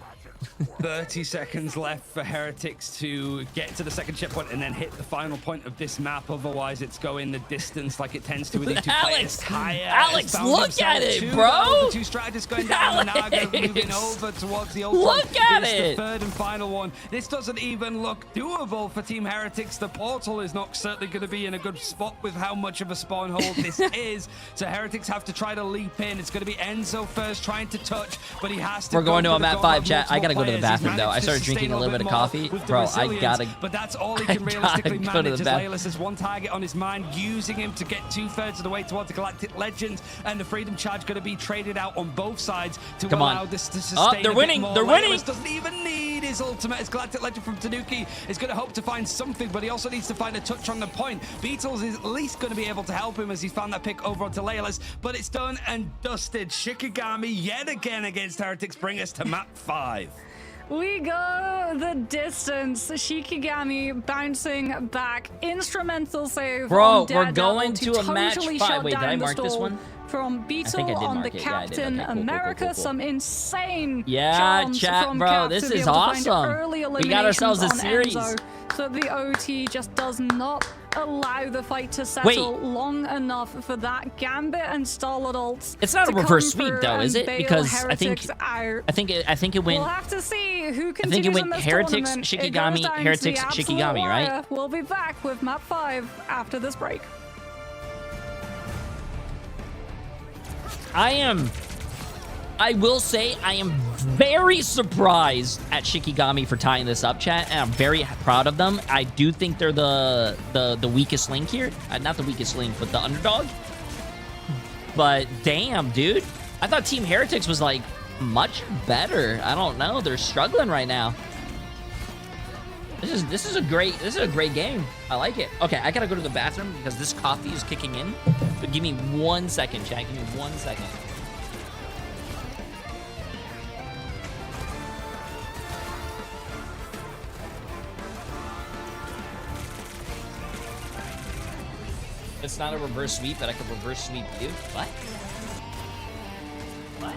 30 seconds left for Heretics to get to the second checkpoint and then hit the final point of this map. Otherwise, it's going the distance like it tends to with these two players. Alex, look at it, bro. The two strategists going down. Naga moving over towards the ultimate. Look at it. it. The third and final one. This doesn't even look doable for Team Heretics. The portal is not certainly going to be in a good spot with how much of a spawn hold this is. So Heretics have to try to leap in. It's going to be Enzo first trying to touch, but he has to. We're going to a map 5 chat. I gotta go to the bathroom though. I started drinking a little bit of coffee. Bro, I gotta. But that's all he can realistically go to manage. the Laylis has one target on his mind, using him to get 2/3 of the way towards the Galactic Legends, and the Freedom Charge going to be traded out on both sides to allow this to sustain. They're winning. They're winning. Laylis doesn't even need his ultimate. His Galactic Legend from Tanuki is going to hope to find something, but he also needs to find a touch on the point. Beatles is at least going to be able to help him as he's found that pick over onto Laylis, but it's done and dusted. Shikigami yet again against Heretics bring us to map 5. We go the distance. Shikigami bouncing back. Instrumental save. Bro, on we're going to a totally match 5. Wait, did I mark this one? From Beetle on the Captain America. Cool. Some insane chat, from bro. Cap this to be is able to find awesome. early We got ourselves a eliminations on series. Enzo. So the OT just does not allow the fight to settle long enough for that Gambit and Starlord ults. It's not a reverse sweep though, is it? Because I think it went. We'll have to see who continues. I think it went in this Heretics, tournament. Shikigami, Heretics, Shikigami, right? We'll be back with map 5 after this break. I will say I am very surprised at Shikigami for tying this up, chat, and I'm very proud of them. I do think they're the weakest link here. Not the weakest link, but the underdog. But damn, dude. I thought Team Heretics was like much better. I don't know. They're struggling right now. This is a great game. I like it. Okay, I gotta go to the bathroom because this coffee is kicking in. But give me 1 second, chat. Give me 1 second. It's not a reverse sweep, but I could reverse sweep you. What? What?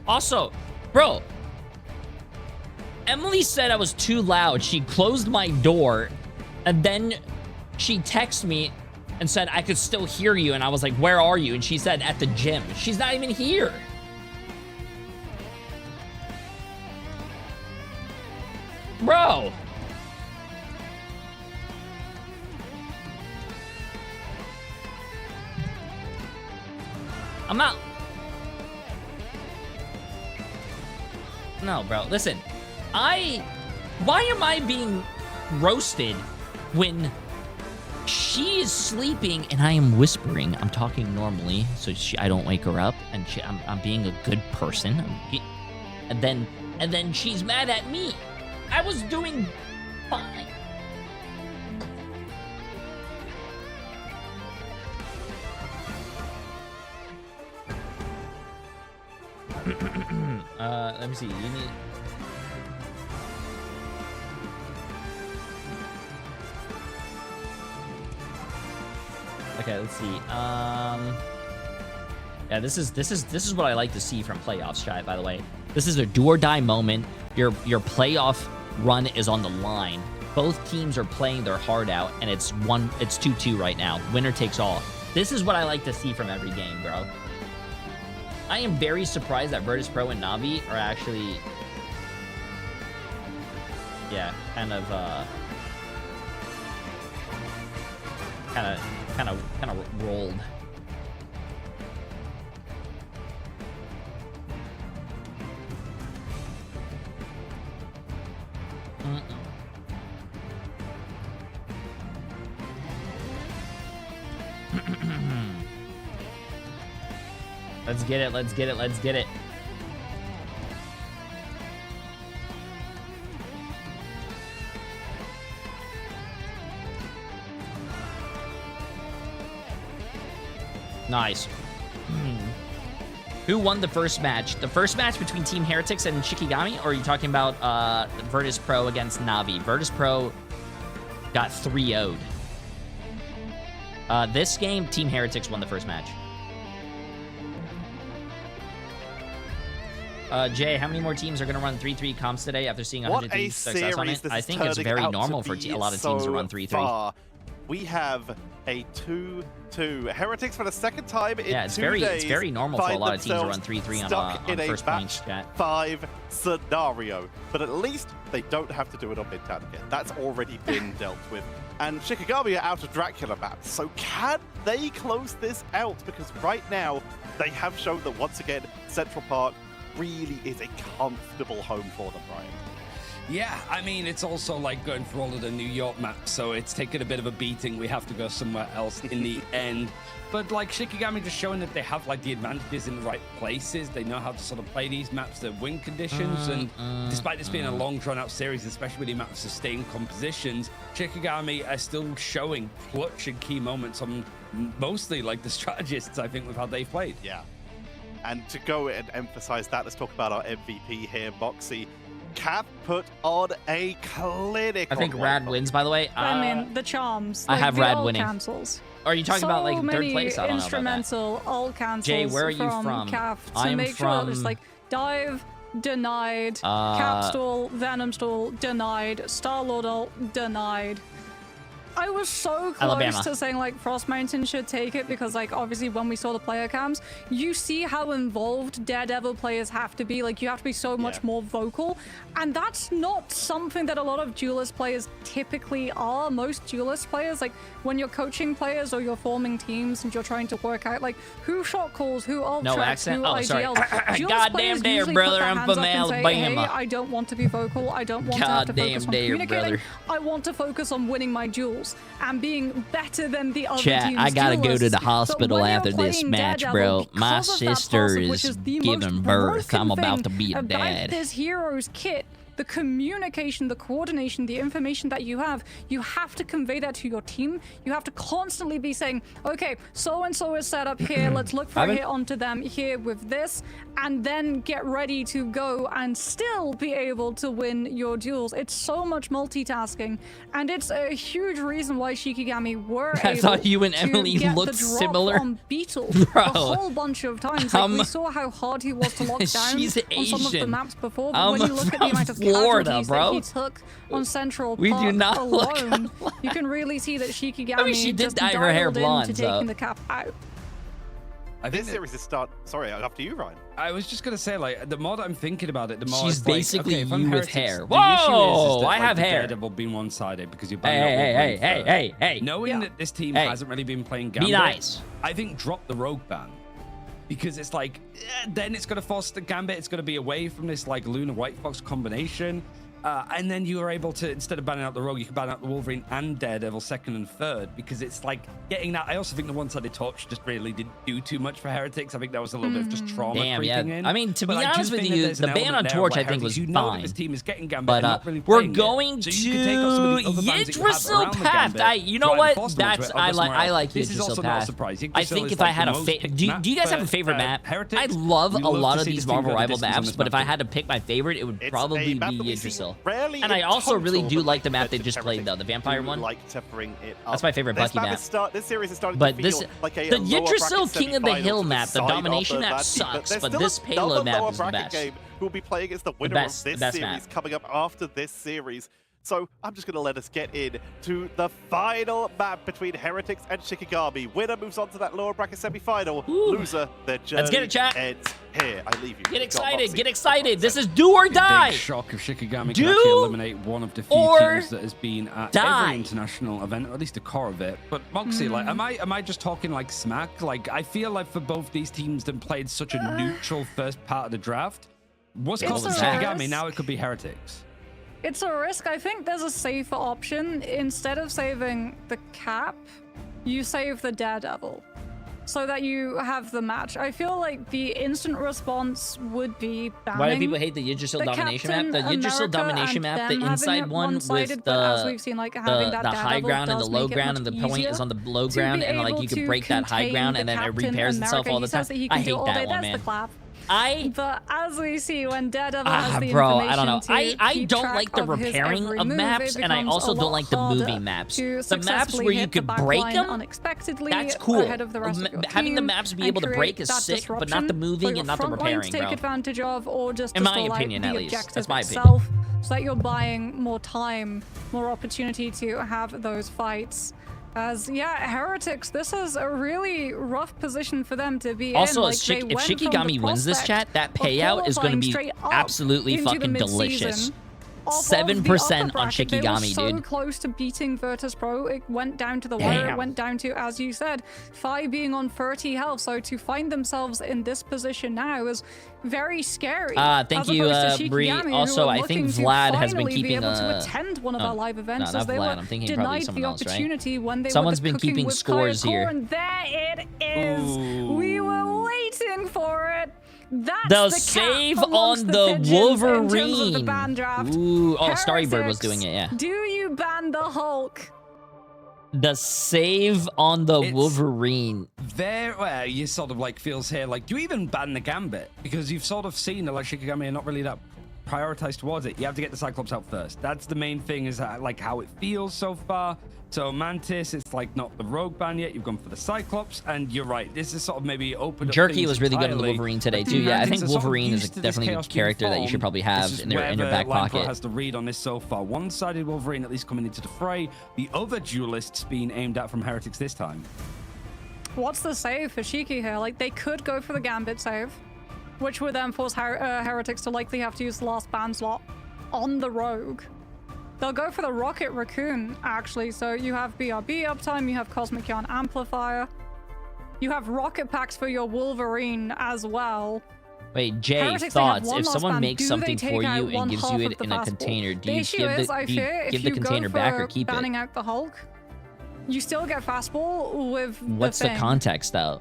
Also, bro, Emily said I was too loud. She closed my door, and then she texted me and said I could still hear you, and I was like, where are you? And she said, at the gym. She's not even here. Bro. I'm not... No, bro. Listen, why am I being roasted when she is sleeping and I am whispering? I'm talking normally so I don't wake her up, and I'm being a good person. And then she's mad at me. I was doing fine. Let me see. You need... Okay, let's see. Yeah, this is what I like to see from playoffs, chat, by the way. This is a do or die moment. Your playoff run is on the line. Both teams are playing their heart out, and it's 2-2 right now. Winner takes all. This is what I like to see from every game, bro. I am very surprised that Virtus.pro and Navi are actually, yeah, kind of rolled. Let's get it, let's get it, let's get it. Nice. Who won the first match? The first match between Team Heretics and Shikigami? Or are you talking about Virtus.pro against Navi? Virtus.pro got 3-0'd. This game, Team Heretics won the first match. Jay, how many more teams are going to run 3-3 comps today after seeing 100 teams success on it? I think it's very normal for a lot of teams to run 3-3. We have a 2-2. Heretics for the second time in 2 days. It's very normal for a lot of teams to run 3-3 on first points, chat. 5 scenario. But at least they don't have to do it on Midtown again. That's already been dealt with. And Shikigami are out of Dracula map. So can they close this out? Because right now, they have shown that once again, Central Park really is a comfortable home for them, Ryan. Yeah, I mean, it's also like going through all of the New York maps, so it's taken a bit of a beating. We have to go somewhere else in the end. But like Shikigami just showing that they have like the advantages in the right places. They know how to sort of play these maps, the win conditions, and despite this being a long drawn out series, especially with the amount of sustained compositions, Shikigami are still showing clutch and key moments on mostly like the strategists, I think, with how they've played. Yeah. And to go and emphasize that, let's talk about our MVP here, Moxie. Cap put on a clinic. I think Rad wins, by the way. I mean, the charms. I have Rad winning. Cancels. Are you talking about like third place? I don't know about that. Instrumental alt cancels. Jay, where are you from? Caf to make sure it's like dive denied, Cap stall, Venom stall denied, Star-Lord ult denied. I was so close to saying like Frost Mountain should take it because like obviously when we saw the player cams, you see how involved Daredevil players have to be. Like you have to be so much more vocal, and that's not something that a lot of duelist players typically are. Most duelist players, like when you're coaching players or you're forming teams and you're trying to work out like who shot calls, who ult tracks, who IGLs. Goddamn there, brother, I'm from Alabama. Hey, I don't want to be vocal. I don't want to have to focus on communicating. I want to focus on winning my duels and being better than the other teams. I gotta go to the hospital after this match, bro. My sister is giving birth. I'm about to be a dad. This hero's kit the communication, the coordination, the information that you have to convey that to your team. You have to constantly be saying, okay, so-and-so is set up here, let's look for a hit onto them here with this, and then get ready to go and still be able to win your duels. It's so much multitasking, and it's a huge reason why Shikigami were I thought you and Emily looked similar. On Beetle Bro. a whole bunch of times. Like, we saw how hard he was to lock down on some of the maps before, but when you look at the amount of casualties that he took on Central Park alone, you can really see that Shikigami she did just dye her hair blonde, into taking the cap out. This series is Sorry, after you, Ryan. I was just gonna say, like, the more that I'm thinking about it, the more she's it's like, basically okay, you with hair. The issue Whoa! is that, I have the hair. Daredevil being one-sided because you're Hey! Knowing that this team hasn't really been playing Gambit, be nice. I think drop the rogue ban. Because it's like, then it's going to force the Gambit. It's going to be away from this like Luna White Fox combination. And then you are able to, instead of banning out the Rogue, you can ban out the Wolverine and Daredevil second and third, because it's like getting that. I also think the one-sided torch just really didn't do too much for Heretics. I think that was a little bit of just trauma creeping in. I mean, to be But honest with you, the ban on Torch I think was fine. This team is getting Gambit, but not really we're playing going it. to So you can take out some of the other bans that you have Yggdrasil around the Path. Gambit, You know try and what? force them That's into it I over somewhere else. like This is Yggdrasil also not a Path. surprise. I Yggdrasil think is if I like had the a most favorite, picked do map you guys have a for, favorite map? Heretics. I love We a love lot to of see these this team Marvel go the Rival distance on maps, this but if map. I had to pick my favorite, it would It's probably a map be that we see Yggdrasil. rarely And I in also really do total like the map they compared just to played though, the vampire who one. like to bring it up. That's my favorite Bucky map. This series is starting But to this, feel like a the lower Yggdrasil bracket King of the semi-final Hill to map, the decide domination on the map Atlantic, sucks, there's but still this another payload map lower is the bracket best. game who will be playing against the winner best- of this the best series map. coming up after this series. So I'm just going to let us get in to the final map between Heretics and Shikigami. Winner moves on to that lower bracket semi-final. Loser, their journey Let's get it, chat. ends here. I leave you. Get Got excited, Moxie. get excited. This is do or die. Big shock if Shikigami Do can actually eliminate one of the few or teams that has been at die. every international event, or at least the core of it. But Moxie, like, am I just talking like smack? Like, I feel like for both these teams that played such a neutral first part of the draft, what's It's called a Shikigami, risk. now it could be Heretics. It's a risk. I think there's a safer option. Instead of saving the cap, you save the Daredevil so that you have the match. I feel like the instant response would be banning. Why do people hate the Yggdrasil the domination map? Captain The Yggdrasil America domination and map, them the having inside it one with one-sided, but as we've seen, like, having that the high Daredevil ground and the does low make it ground, and much the point easier is on the low to ground, be and like able you can to break that high contain ground, the and then it Captain repairs itself America. all the He says time. that he I can do hate all that day. one, There's man. the clap. I But as we see, when Daredevil has the bro, information I don't know. to I keep don't track like the of his repairing every of move, maps, it and I becomes also a don't lot like the harder moving maps. to The maps successfully where you hit the could back break line them, unexpectedly that's cool. ahead of the rest of your Having the team maps be and able to create break is that sick, but not the disruption moving for and not the your front line repairing, to take bro. advantage of, or just In to my stall out opinion, the at least. objective That's my opinion. itself, so that you're buying more time, more opportunity to have those fights. As Heretics, this is a really rough position for them to be Also, in. Like, if they went from the Shikigami wins this, prospect chat, that of payout is going to qualifying be straight up absolutely into the fucking mid-season delicious. off of 7% the on upper bracket. They were Shikigami, so dude. close to beating Virtus Pro. It went down to the wire. It Damn. went down to, as you said, Phi being on 30 health. So to find themselves in this position now is very scary. Thank as you, opposed to Bree. Shikigami, who Also, are I think looking to Vlad has been finally keeping be able to a- attend one of no, our live events no, as not they Vlad. were I'm thinking probably denied someone the else, right? opportunity when they Someone's were been cooking keeping with scores Kaya here. Core, and there it is. We were waiting for it. That's The cap save amongst on the pigeons in terms of the Wolverine. ban draft. Ooh, oh, Starry Bird was Heretics, doing it, yeah. Do you ban the Hulk? The save on the It's- Wolverine. Where you sort of like feels here, like, do you even ban the Gambit? Because you've sort of seen that like Shikigami are not really that prioritized towards it. You have to get the Cyclops out first. That's the main thing, is like how it feels so far. So Mantis, it's like not the Rogue ban yet. You've gone for the Cyclops, and you're right. This is sort of maybe open up Jerky things was really good in the entirely. Wolverine today too. Yeah, I think Mantis are sort of Wolverine is used to this definitely a chaos being character that you should formed. probably This have is in your where back the Line Pro pocket. has the read on this so far. One-sided Wolverine at least coming into the fray. The other duelists being aimed at from Heretics this time. What's the save for Shiki here? Like, they could go for the Gambit save, which would then force Heretics to likely have to use the last ban slot on the Rogue. They'll go for the Rocket Raccoon, actually. So you have BRB uptime, you have Cosmic Yarn Amplifier, you have Rocket Packs for your Wolverine as well. Wait, Jay, Heretics, they have thoughts. one If last someone ban, makes do something they for take out you and one gives half you of it the in a fastball? container, do The you issue give is, I the, do you fear, give if the you go container back or for keep it? banning out the Hulk, you still get fastball with What's the context though?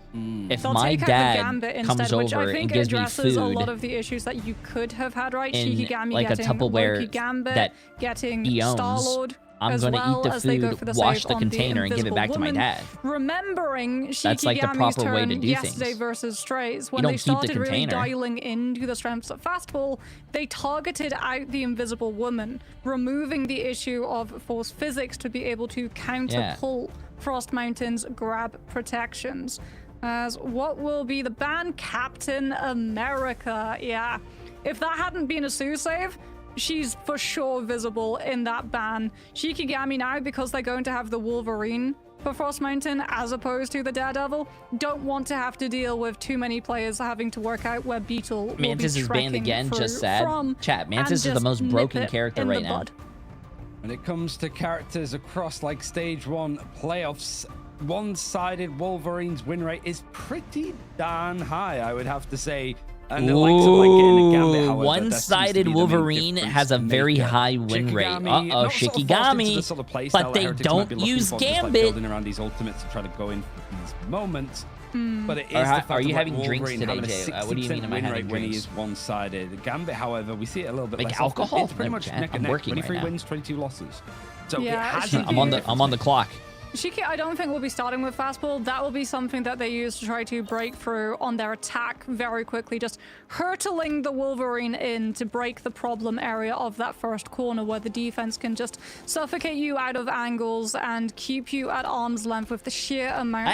If They'll my take out the dad Gambit comes instead, which over I think and gives me addresses a food lot of the issues that you could have had, right? in Shikigami like a getting Tupperware Loki Gambit, that getting he owns, Star-Lord, I'm as gonna well eat the as they go food, for the wash save the on container, and give it Invisible back to my Woman. dad. Remembering That's like the Shikigami's proper way to turn do yesterday things. versus Strays, when don't they keep the started really container. dialing into the strengths of fastball, they targeted out the Invisible Woman, removing the issue of force physics to be able to counter-pull Frost Mountain's grab protections. As what will be the ban? Captain America. Yeah. If that hadn't been a Sue save, she's for sure visible in that ban. Shikigami now, because they're going to have the Wolverine for Frost Mountain as opposed to the Daredevil, don't want to have to deal with too many players having to work out where Beetle will Mantis be is banned again, just sad. Chat, Mantis is the most broken character right now. When it comes to characters across like Stage 1 playoffs, one-sided Wolverine's win rate is pretty darn high, I would have to say. And the likes of like getting a Gambit, however, one-sided Wolverine has a very high win rate. Uh-oh, Shikigami. But they don't use Gambit. Building around these ultimates to try to go in these moments. But it is the fact are you of, having like, drinks Wolverine today, having a Jay? What do you mean am I win having rate when he drinks? is one-sided. The Gambit, however, we see it a little bit Like less alcohol? often. It's pretty No, much Chat, neck I'm and neck. working right 23 now. wins, 22 losses. So Yeah, it hasn't I'm on the clock. Shiki, I don't think we'll be starting with fastball. That will be something that they use to try to break through on their attack very quickly, just hurtling the Wolverine in to break the problem area of that first corner where the defense can just suffocate you out of angles and keep you at arm's length with the sheer amount of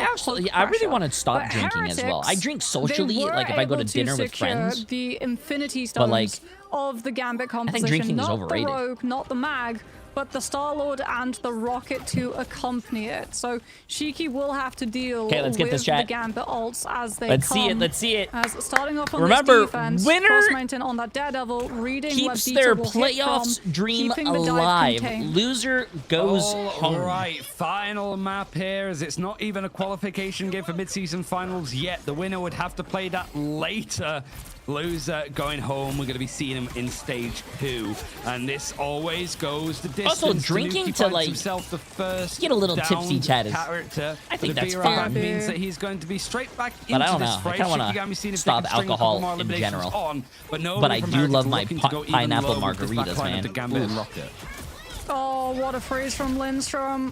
I really pressure. want to stop But drinking as well. I Heretics, drink socially, they were like if I go to able dinner with secure friends. the Infinity Stones like, of the Gambit I think composition, drinking is not overrated. the Rogue, not the Mag, but the Star-Lord and the Rocket to accompany it. So Shiki will have to deal Okay, let's get with this, chat. the Gambit ults as they Let's come. see it. Let's see it. As starting off on Remember, this defense, winner Frost Mountain on that Daredevil, reading Keeps where their Beetle will hit playoffs from, dream keeping the dive alive. contained. Loser goes home. Right, final map here, as it's not even a qualification game for mid-season finals yet. The winner would have to play that later. Loser going home. We're going to be seeing him in stage 2, and this always goes the distance. Also, drinking Tanuki to, finds like, himself the first get a little tipsy, downed chat is- character. I think The that's beer fine. means that he's going to be straight back But I into don't this know. I fray. kinda wanna Shikigami seen if stop they can string a alcohol couple more in eliminations general. on, but no But one I from do Heretics love my looking to go even pineapple low with this margaritas, backline of man. the Gambit and Oof. Rocket. Oh, what a freeze from Lindstrom.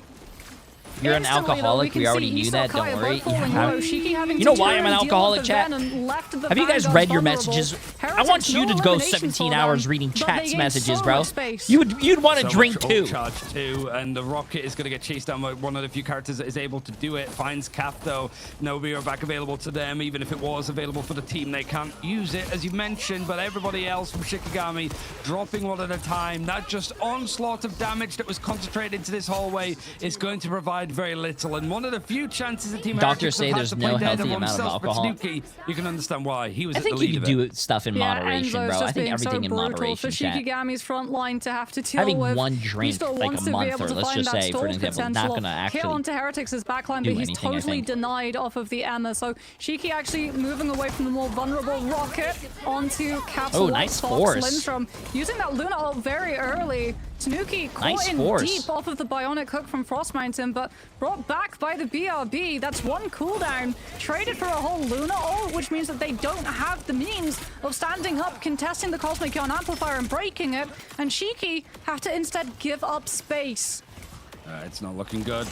You're an Instantly, though, alcoholic. can We already see knew Esau that. Kaya Don't worry. both falling low. Shiki having You know to why turn I'm an and deal alcoholic, with the chat? venom, left the Have you guys vanguards read your vulnerable. messages? I Heretics, want you no to go eliminations 17 for hours them, reading but they chat's gain messages, so bro. much space. You'd want to So drink much too. ult charge too, and the Rocket is going to get chased down by one of the few characters that is able to do it. Finds Cap though. No beer back available to them. Even if it was available for the team, they can't use it, as you mentioned. But everybody else from Shikigami dropping one at a time. That just onslaught of damage that was concentrated into this hallway is going to provide very little. And one of the few chances the team Doctors say have had there's to no play healthy Daredevil amount of himself, but alcohol. Tanuki, you can understand why. He was I at think the you lead could of it. do stuff in Yeah, moderation, Enzo's bro. just I think being everything so in brutal moderation, for chat. Shikigami's front line to have to deal Having with. one He drink still like wants a to be month, able or to let's find just that say, for stall example, not potential. gonna Hit actually onto Heretics' backline, do but he's anything, I totally think. denied off of the Emma. So Shiki actually moving away from the more vulnerable Rocket onto Cap's Oh, nice Fox force. Lindstrom, using that Luna ult very early. Tanuki caught Nice in force. deep off of the Bionic Hook from Frost Mountain, but brought back by the BRB. That's one cooldown. Traded for a whole Luna ult, which means that they don't have the means of standing up, contesting the Cosmic Yawn Amplifier and breaking it, and Shiki have to instead give up space. It's not looking good.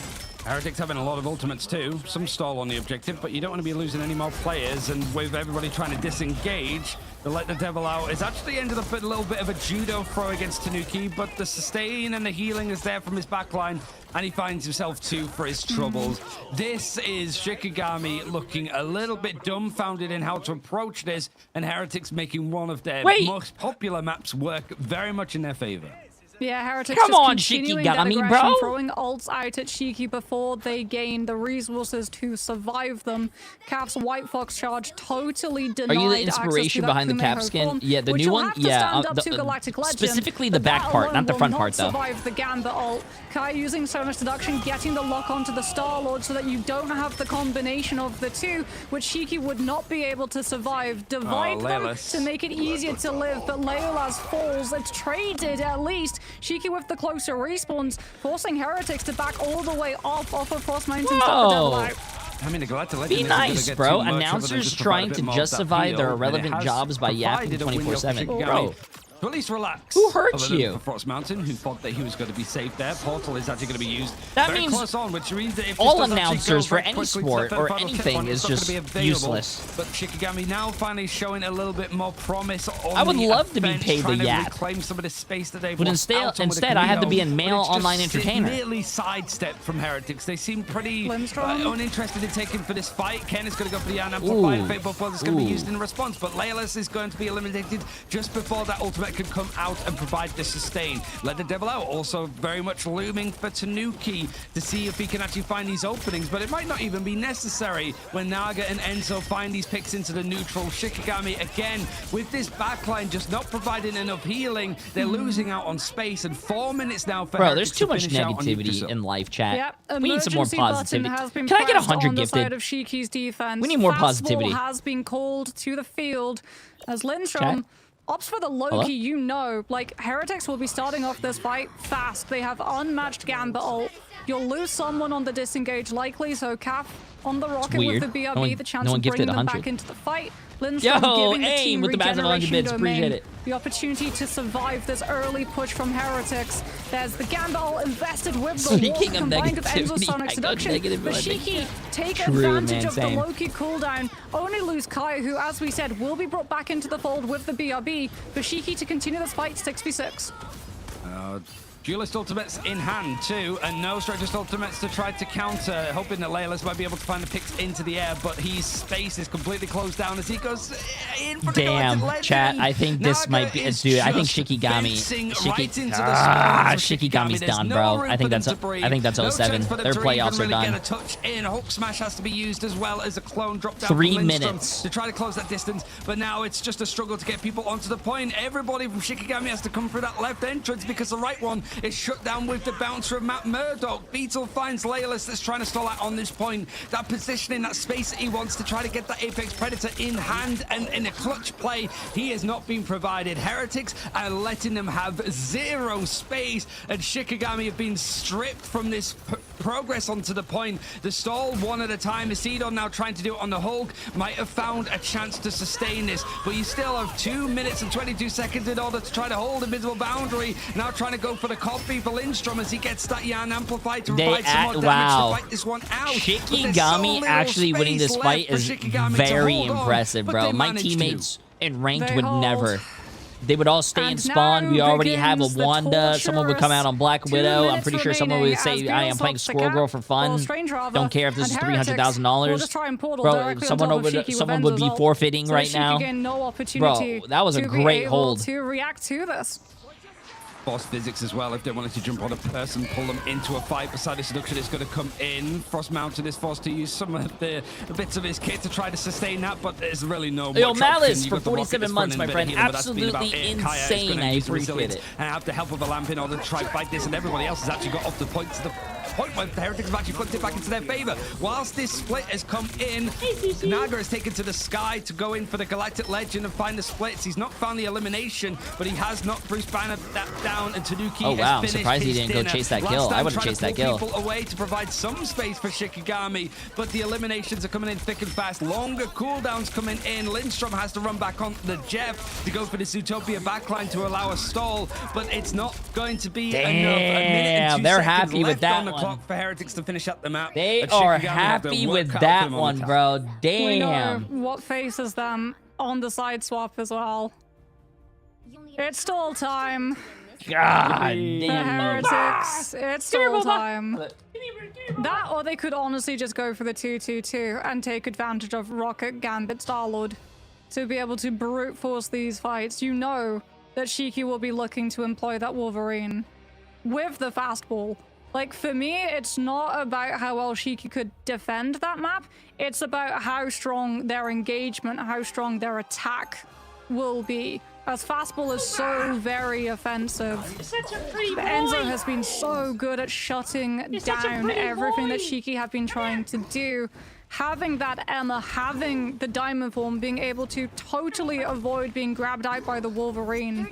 Heretics having a lot of ultimates too. Some stall on the objective, but you don't want to be losing any more players. And with everybody trying to disengage, to let the devil out, it's actually ended up a little bit of a judo throw against Tanuki, but the sustain and the healing is there from his backline, and he finds himself 2 for his troubles. This is Shikigami looking a little bit dumbfounded in how to approach this, and Heretics making one of their most popular maps work very much in their favor. Yeah, Heretics Come just on, continuing that Shikigami, aggression, bro. throwing ults out at Shiki before they gain the resources to survive them. Cap's White Fox charge totally denied. Are you the inspiration behind the Cap skin? Yeah, the new one? Yeah, specifically the back part, not the front part, though. Survive the Gambit ult. Kai using so much deduction, getting the lock onto the Star-Lord so that you don't have the combination of the two, which Shiki would not be able to survive. Divide them to make it easier to live, but Leola's falls. It's traded at least. Shiki with the closer respawns, forcing Heretics to back all the way off of Frost Mountain. Stop the devil out. I mean, be nice, bro. Announcers trying to justify their irrelevant jobs by yapping 24/7. Bro. To at least relax. Who hurt you? For Frost Mountain, who thought that he was going to be safe there. Portal is actually going to be used. That very means close on, which means that if all this does announcers for actually go any very quickly sport to or final anything tip, is it's not just gonna be available. useless. But Shikigami now finally showing a little bit more promise. On I would the love to be offense, paid the trying to yap. reclaim some of the space that they've But lost out on with instead, I have to be a Guido, male but it's just online entertainer. Nearly sidestepped from Heretics. They seem pretty uninterested in taking for this fight. Ken is going to go for the Amplifier. Fate Buffalo is going to be used in response, but Laylas is going to be eliminated just before that ultimate can come out and provide the sustain. Let the devil out. Also very much looming for Tanuki to see if he can actually find these openings, but it might not even be necessary when Naga and Enzo find these picks into the neutral. Shikigami again with this backline just not providing enough healing. They're losing out on space, and 4 minutes now for Bro, there's too much finish out on negativity in live chat. Yep, we need some more emergency button positivity. has been Can I get pressed 100 on the gifted? side of Shiki's defense. We need more Fastball positivity. has been called to the field as Lindstrom Chat? opts for the Loki. Hello? You know, like, Heretics will be starting off this fight fast. They have unmatched Gambit ult. You'll lose someone on the disengage likely, so Calf on the rocket with the BRB, the chance of bringing them back into the fight. Lindstrom giving the team with the massive 100 bits, domain, appreciate it. the opportunity to survive this early push from Heretics. There's the Gambit ult invested with the Speaking wall of combined with Enzo's negativity, Sonic I got Seduction. negative But vibing. Shiki take True, advantage man, of same. the Loki cooldown. Only lose Kai, who, as we said, will be brought back into the fold with the BRB. For Shiki to continue this fight 6v6. Duelist ultimates in hand too, and no strategist ultimates to try to counter, hoping that Laylas might be able to find the picks into the air, but his space is completely closed down as he goes in for the Damn, chat, I think this might be, dude, I think Shikigami's done, bro. I think that's 07. Their playoffs are done. A touch in. Hulk smash has to be used as well as a clone drop down 3 from Lindstrom minutes to try to close that distance, but now it's just a struggle to get people onto the point. Everybody from Shikigami has to come through that left entrance because the right one is shut down with the bouncer of Matt Murdoch. Beetle finds Laylas that's trying to stall out on this point. That positioning, that space that he wants to try to get that Apex Predator in hand, and in a clutch play, he has not been provided. Heretics are letting them have zero space, and Shikigami have been stripped from this progress onto the point. The stall one at a time. Isidon now trying to do it on the Hulk. Might have found a chance to sustain this, but you still have 2 minutes and 22 seconds in order to try to hold a visible boundary. Now trying to go for the copy for Lindstrom as he gets that Yan amplified to provide some more damage to fight this one out. Shikigami actually winning this fight is very impressive, bro. My teammates in ranked would never. They would all stay in spawn. We already have a Wanda. Someone would come out on Black Widow. I'm pretty sure someone would say, I am playing Squirrel Girl for fun. Don't care if this is $300,000. Bro, someone would be forfeiting right now. Bro, that was a great hold. To react to this. Boss physics as well. If they wanted to jump on a person, pull them into a fight beside the seduction, it's going to come in. Frost Mountain is forced to use some of the bits of his kit to try to sustain that, but there's really no Yo, much Malice option. for 47 months, my friend. Absolutely insane. I appreciate it. And have the help of a lamp in order to try to fight this, and everybody else has actually got off the point to the point where the Heretics have actually flipped it back into their favor. Whilst this split has come in, Naga is taken to the sky to go in for the Galactic Legend and find the splits. He's not found the elimination, but he has knocked Bruce Banner down, and Tanuki oh wow, I'm surprised he didn't go chase that kill. I would have chased that kill. People away to provide some space for Shikigami, but the eliminations are coming in thick and fast. Longer cooldowns coming in. Lindstrom has to run back on the Jeff to go for this Utopia backline to allow a stall, but it's not going to be enough. A minute and 2 they're seconds happy with left that on the one. clock for Heretics to finish up the map. They are happy with that one, bro. Damn. We know what faces them on the side swap as well. It's stall time. God The damn. Heretics. It's stall time. That, or they could honestly just go for the 2-2-2 and take advantage of Rocket, Gambit, Starlord to be able to brute force these fights. You know that Shiki will be looking to employ that Wolverine with the fastball. Like, for me, it's not about how well Shiki could defend that map. It's about how strong their engagement, how strong their attack will be. As fastball is so very offensive. Enzo has been so good at shutting down everything that Shiki have been trying to do. Having that Emma, having the diamond form, being able to totally avoid being grabbed out by the Wolverine.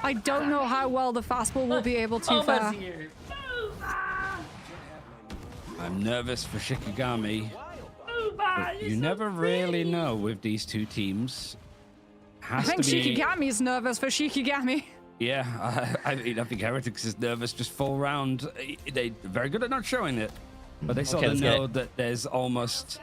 I don't know how well the fastball will be able to fare. I'm nervous for Shikigami. But you never really know with these two teams. I think Shikigami's nervous for Shikigami. Yeah, I think Heretics is nervous just full round. They're very good at not showing it, but they sort of know that there's almost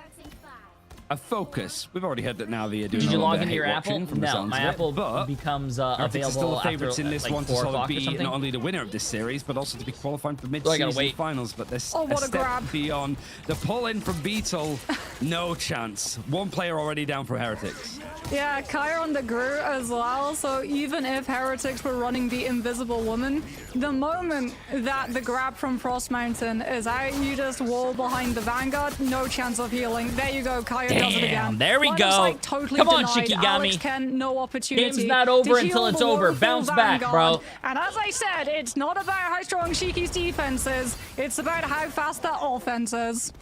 a focus. We've already heard that now they're doing. Did you log into your Apple? No, my Apple but becomes Heretics are still available the favorites after in this like one to 4 sort of o'clock or be something. not only the winner of this series, but also to be qualifying for mid-season finals. But there's a step beyond the pull-in from Beetle. No chance. One player already down for Heretics. Yeah, Kaya on the Gru as well, so even if Heretics were running the Invisible Woman, the moment that the grab from Frost Mountain is out, you just wall behind the Vanguard, no chance of healing. There you go, Kaya does it again. There we go. Like, totally come on, denied. Shikigami. Alex Ken, no opportunity. Game's not over until it's over. Bounce back, bro. And as I said, it's not about how strong Shiki's defense is, it's about how fast their offense is.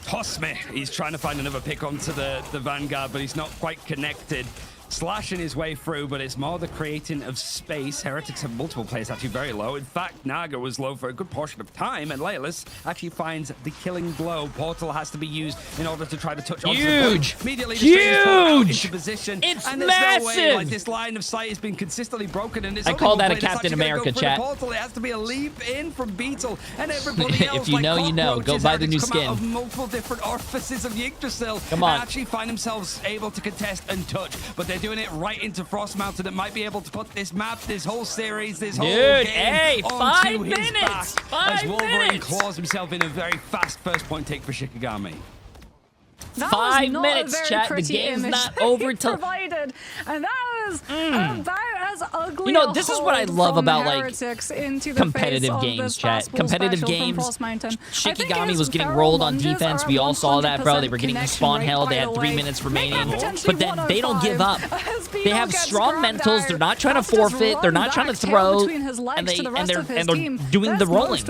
Tosme, he's trying to find another pick onto the Vanguard, but he's not quite connected. Slashing his way through, but it's more the creating of space. Heretics have multiple players actually very low. In fact, Naga was low for a good portion of time, and Leilus actually finds the killing blow. Portal has to be used in order to try to touch onto the point. Immediately, the into position. It's and there's massive! No way, like, this line of sight has been consistently broken, and it's I call that a Captain America chat. It has to be a leap in from Beetle, and everybody else. If you know, you know. Go buy the new skin. Out of multiple different orifices of Yggdrasil. Come on. And actually find themselves able to contest and touch, but they're doing it right into Frost Mountain that might be able to put this map, this whole series, this whole game hey, onto 5 his minutes! back 5 as Wolverine minutes! claws himself in a very fast first point take for Shikigami. That 5 was minutes, not a very chat. The pretty game's image not over till. provided, and that was about as ugly. You know, this is what I love about like competitive games, chat. Competitive games. Shikigami was getting rolled on defense. We all saw that, bro. They were getting spawn held. They had 3 minutes remaining, but then they don't give up. They have strong mentals. They're not trying to forfeit. They're not trying to throw, and they're doing the rolling.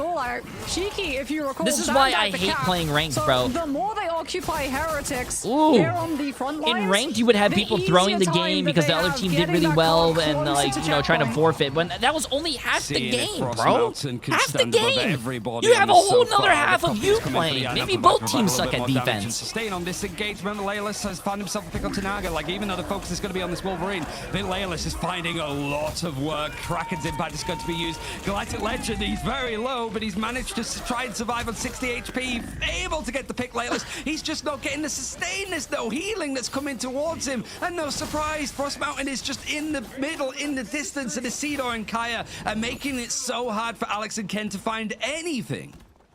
This is why I hate playing ranked, bro. The more they occupy Heretics here on the front lines, in ranked, you would have people throwing the game because the other team did really well and like, you know, trying to forfeit. When that was only half the game, bro. Half the game. You have a whole nother half of you playing. Maybe both teams suck at defense. Staying on this engagement, Leilus has found himself a pick on Tanaga. Like, even though the focus is going to be on this Wolverine, I think Leilus is finding a lot of work. Kraken's impact is going to be used. Galactic Legend, he's very low, but he's managed to try and survive on 60 HP. Able to get the pick, Leilus. He's just not getting the sustain. There's no healing that's coming towards him. And no surprise, Frost Mountain is just in the middle, in the distance, and Isidore and Kaya are making it so hard for Alex and Ken to find anything.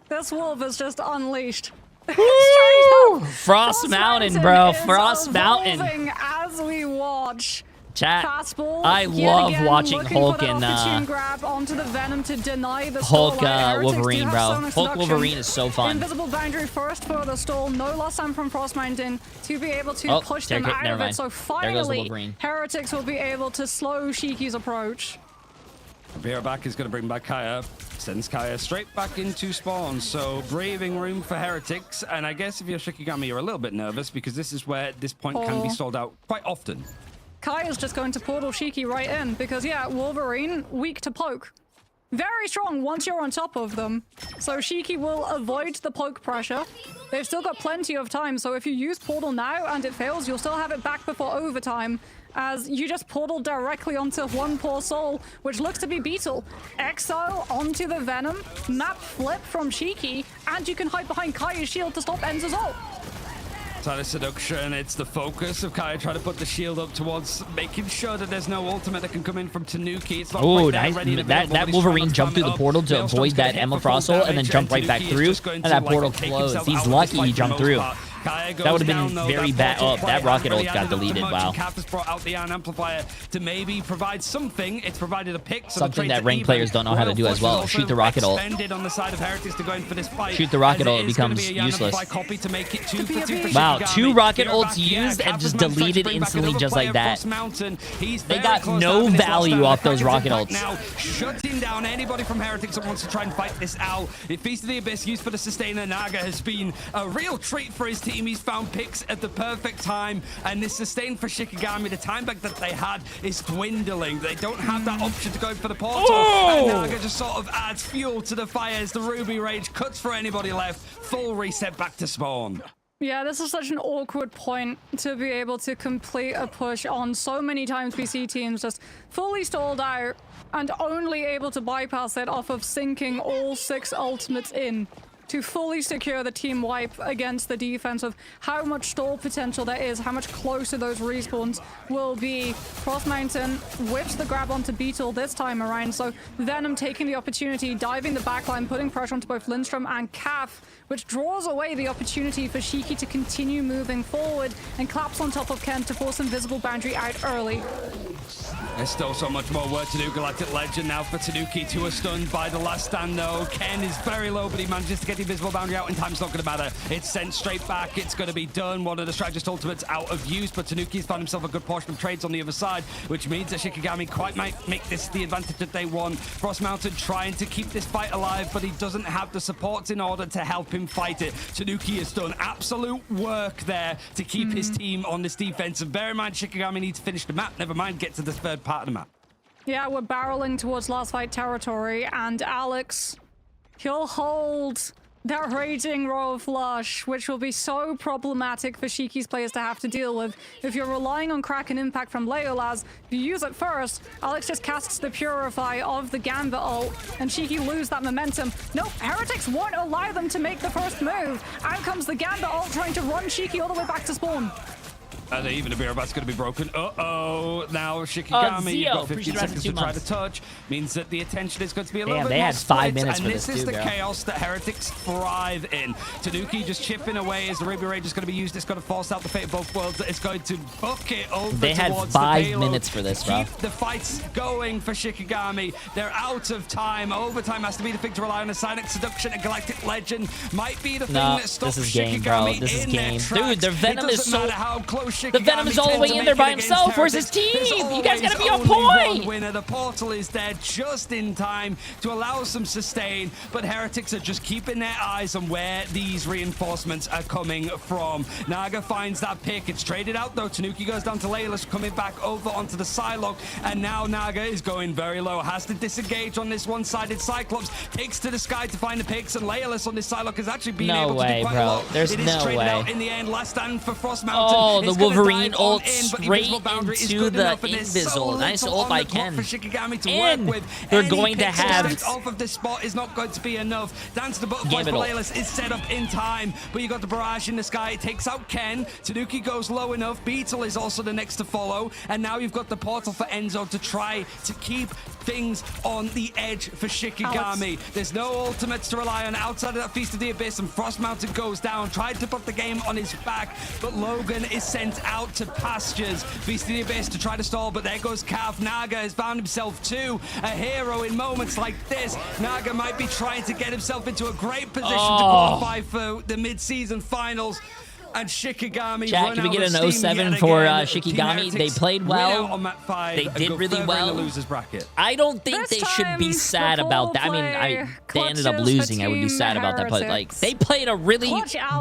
This wolf is just unleashed. Frost Mountain, bro. Frost Mountain. As we watch. Chat, Fastball, I love watching Hulk and grab onto the Venom to deny the Hulk Wolverine, bro. Hulk Wolverine is so fun. Invisible boundary first for the stall. No lost time from Frost Mountain to be able to push them out of it. So finally, Heretics will be able to slow Shiki's approach. Bear back is going to bring back Kaya. Sends Kaya straight back into spawn. So breathing room for Heretics. And I guess if you're Shikigami, you're a little bit nervous because this is where this point can be sold out quite often. Kaya's just going to portal Shiki right in because, yeah, Wolverine, weak to poke. Very strong once you're on top of them. So Shiki will avoid the poke pressure. They've still got plenty of time, so if you use portal now and it fails, you'll still have it back before overtime, as you just portal directly onto one poor soul, which looks to be Beetle. Exile onto the Venom, map flip from Shiki, and you can hide behind Kaya's shield to stop Enzo's ult. Side of seduction, it's the focus of Kaya trying to put the shield up towards making sure that there's no ultimate that can come in from Tanuki. It's not oh, nice. That Wolverine jumped through the portal to avoid that Emma Frost ult and then jump right back through, and that portal closed. He's lucky he jumped through. That would have been very bad. Oh, that rocket ult got deleted. Wow. Cap has brought out the ion amplifier to maybe provide something. It's provided a pick. Something that ranked players don't know how to do as well. Shoot the rocket ult. On the side of Heretics to go in for this fight. Shoot the rocket ult. It becomes useless. Wow, 2 rocket ults used and just deleted instantly just like that. They got no value off those rocket ults. Now shutting down anybody from Heretics that wants to try and fight this out. Feast of the Abyss used for the sustainer. Naga has been a real treat for his team. team. He's found picks at the perfect time, and this sustain for Shikigami, the time back that they had is dwindling. They don't have that option to go for the portal, and Naga just sort of adds fuel to the fire as the Ruby Rage cuts for anybody left. Full reset back to spawn. Yeah, this is such an awkward point to be able to complete a push on. So many times we see teams just fully stalled out and only able to bypass it off of sinking all 6 ultimates in to fully secure the team wipe against the defense of how much stall potential there is, how much closer those respawns will be. Cross Mountain whips the grab onto Beetle this time around, so Venom taking the opportunity, diving the backline, putting pressure onto both Lindstrom and Calf, which draws away the opportunity for Shiki to continue moving forward, and claps on top of Ken to force Invisible Boundary out early. There's still so much more work to do. Galactic Legend now for Tanuki, 2 are stunned by the last stand though. Ken is very low, but he manages to get the Invisible Boundary out in time. It's not going to matter. It's sent straight back. It's going to be done. One of the strategist ultimates out of use, but Tanuki's found himself a good portion of trades on the other side, which means that Shikigami quite might make this the advantage that they want. Frost Mountain trying to keep this fight alive, but he doesn't have the supports in order to help him fight it. Tanuki has done absolute work there to keep his team on this defense. And bear in mind, Shikigami needs to finish the map. Never mind, get to the third part of the map. Yeah, we're barreling towards last fight territory, and Alex, he'll hold that Raging Royal Flush, which will be so problematic for Shiki's players to have to deal with. If you're relying on Crack and Impact from Leolaz, if you use it first, Alex just casts the Purify of the Gambit ult, and Shiki lose that momentum. Nope, Heretics won't allow them to make the first move. Out comes the Gambit ult trying to run Shiki all the way back to spawn. And even the Birabat's going to be broken. Uh-oh. Now Shikigami, you've got 15 seconds to try to touch. Means that the attention is going to be a little bit they more had 5 split, minutes and for this this is too, the bro. chaos that Heretics thrive in. Tanuki just chipping away as the Ruby Rage is going to be used. It's going to force out the fate of both worlds. It's going to book it over They had towards 5 the payload. minutes for this, bro. Keep the fights going for Shikigami. They're out of time. Overtime has to be the thing to rely on. A Silent Seduction and Galactic Legend might be the thing that stops this is game, bro. Shikigami This is in game. their tracks. Dude, their Venom is so... How close The Venom is all the way in there by himself. Where's his team? You guys gotta be on point. Winner. The portal is there just in time to allow some sustain, but Heretics are just keeping their eyes on where these reinforcements are coming from. Naga finds that pick. It's traded out though. Tanuki goes down to Layla's, coming back over onto the Psylocke, and now Naga is going very low. Has to disengage on this one-sided Cyclops. Takes to the sky to find the picks, and Layla's on this Psylocke has actually been able to do quite a lot. There's it is no traded way. out in the end. Last stand for Frost Mountain. Oh, the It's gonna Wolverine dive on ult in, but straight Invisible Boundary is into good the enough, and there's so Invisible. Nice little ult by on the clock Ken. for Shikigami to And work with. they're Any going to pixel have- strength off of this spot is not going to be enough. Dance the Butterflies for Gambit ult. Laylas is set up in time, but you got the barrage in the sky. It takes out Ken. Tanuki goes low enough. Beetle is also the next to follow, and now you've got the portal for Enzo to try to keep things on the edge for Shikigami. There's no ultimates to rely on outside of that Feast of the Abyss, and Frost Mountain goes down. Tried to put the game on his back, but Logan is sent out to pastures. Feast of the Abyss to try to stall, but there goes Cav. Naga has found himself too a hero in moments like this. Naga might be trying to get himself into a great position to qualify for the mid-season finals. And Shikigami Chat, can we get an 07 for Shikigami? They played well. They did really well. The losers bracket. I don't think they should be sad about that. I mean, they ended up losing. I would be sad about that, but like they played a really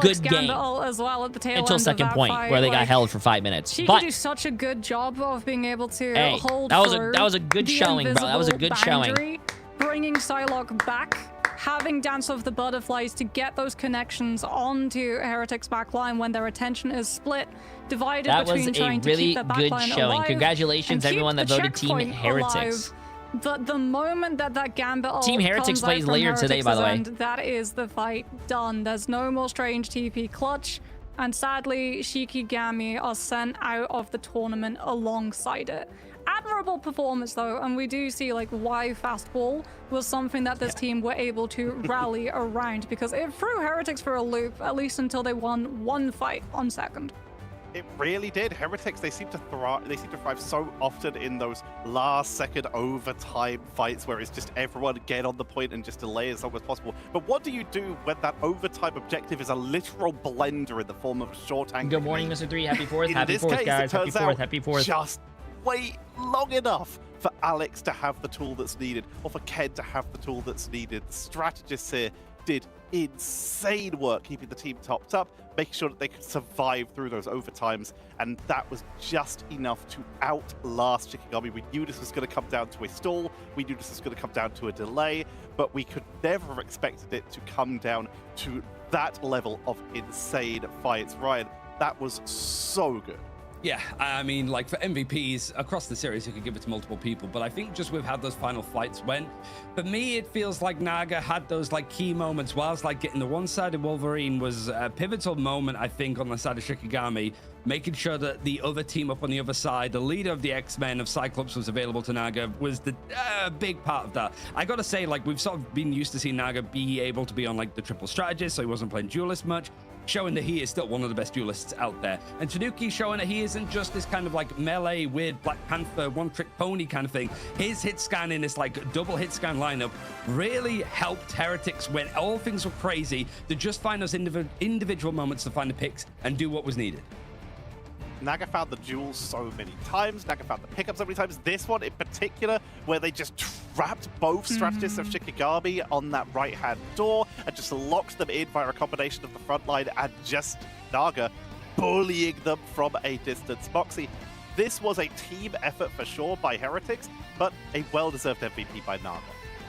good game as well at the tail until end second of that point fight. where they got Like, held for 5 minutes. She But do such a good job of being able to hey, hold that through was a good the showing, bro. That was a invisible good showing. boundary, bringing Psylocke back, having Dance of the Butterflies to get those connections onto Heretics' backline when their attention is split, divided That was between a trying to really keep their good backline showing. alive Congratulations, and keep everyone that the voted Team checkpoint Heretics. alive. But the moment that Gambit ult Team Heretics comes out plays from later today, by the way. Heretics' end, that is the fight done. There's no more strange TP clutch, and sadly, Shikigami are sent out of the tournament alongside it. Admirable performance though, and we do see like why fastball was something that this team were able to rally around, because it threw Heretics for a loop, at least until they won one fight on second. It really did. Heretics, they seem to thrive so often in those last-second overtime fights where it's just everyone get on the point and just delay as long as possible. But what do you do when that overtime objective is a literal blender in the form of a short angle? Good morning, Mr. 3. Happy 4th. Happy this 4th, case, guys. it Happy turns 4th. out Happy 4th. Just wait long enough for Alex to have the tool that's needed, or for Ken to have the tool that's needed. Strategists here did insane work keeping the team topped up, making sure that they could survive through those overtimes, and that was just enough to outlast Shikigami. We knew this was going to come down to a stall, we knew this was going to come down to a delay, but we could never have expected it to come down to that level of insane fights. Ryan, that was so good. Yeah, I mean, like for MVPs across the series, you could give it to multiple people, but I think just with how those final fights went, for me, it feels like Naga had those like key moments. Whilst like getting the one-sided Wolverine was a pivotal moment, I think, on the side of Shikigami, making sure that the other team up on the other side, the leader of the X-Men of Cyclops, was available to Naga, was the big part of that. I gotta say, like, we've sort of been used to seeing Naga be able to be on like the triple strategist, so he wasn't playing duelist much, showing that he is still one of the best duelists out there. And Tanuki showing that he isn't just this kind of like melee, weird Black Panther, one-trick pony kind of thing. His hit scan in this like double hit scan lineup really helped Heretics when all things were crazy to just find those individual moments to find the picks and do what was needed. Naga found the duels so many times. Naga found the pickup so many times. This one in particular, where they just trapped both strategists of Shikigami on that right-hand door and just locked them in via a combination of the front line and just Naga bullying them from a distance. Moxie, this was a team effort for sure by Heretics, but a well-deserved MVP by Naga.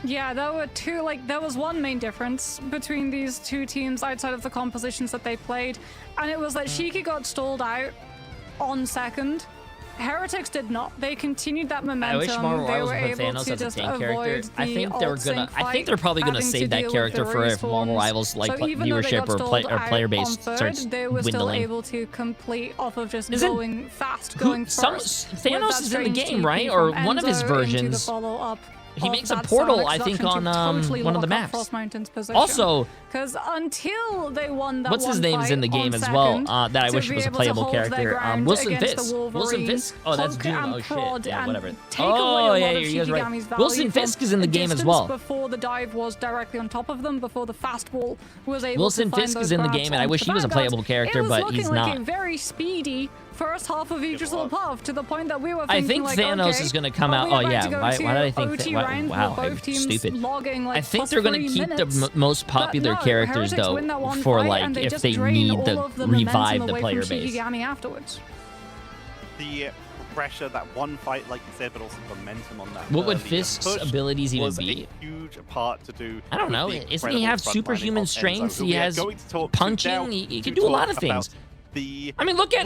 Yeah, there was one main difference between these two teams outside of the compositions that they played, and it was that Shiki got stalled out on second. Heretics did not. They continued that momentum. I wish Marvel they Rivals were would put able Thanos to as a just tank avoid character. I the think they were gonna. alt-sync I think they're probably gonna having to save that deal character with for the if Marvel respawns. Rivals like So even though they viewership got or player stalled base out on starts third, they were still dwindling. able to complete off of just Isn't- going fast, going first. Thanos is in the game, right? Or one of his versions. He makes a portal, I think, on one of the maps. Also, because until they won that what's his name's in the game as well? That I wish was a playable character. Wilson Fisk. Wilson Fisk. Oh, that's Doom. Oh shit. Yeah, whatever. Oh yeah, you guys are right. Wilson Fisk is in the game as well. Before the dive was directly on top of them, before the fast wall was able Wilson to find Fisk is in the game, and I wish he was a playable character, but he's not. It was looking like a very speedy first half of each little path, to the point that we were I thinking, think like, Thanos okay, is going to come out. Oh yeah, why did I think that? Wow, I'm stupid. Logging, like, I think they're going to keep the most popular characters though for like if they need to revive the player base. Afterwards. The pressure, that one fight, like you said, but also the momentum on that. What would Fisk's abilities even was be? A huge part to do. I don't know. Isn't he have superhuman strength? He has punching. He can do a lot of things. I mean, look at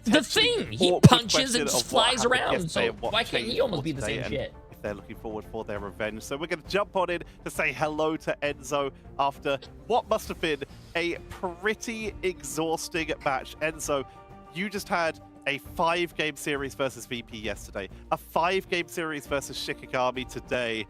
the thing. He punches and just flies around. So why can't he almost be the same shit? If they're looking forward for their revenge. So we're going to jump on in to say hello to Enzo after what must have been a pretty exhausting match. Enzo, you just had a 5-game series versus VP yesterday, a 5-game series versus Shikigami today.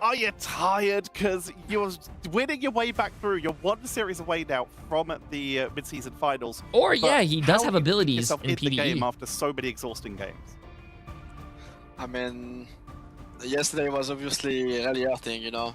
Are you tired? Because you're winning your way back through. You're one series away now from the mid-season finals. Or yeah, he does have abilities in the game PvE. after so many exhausting games. I mean, yesterday was obviously really hurting, you know.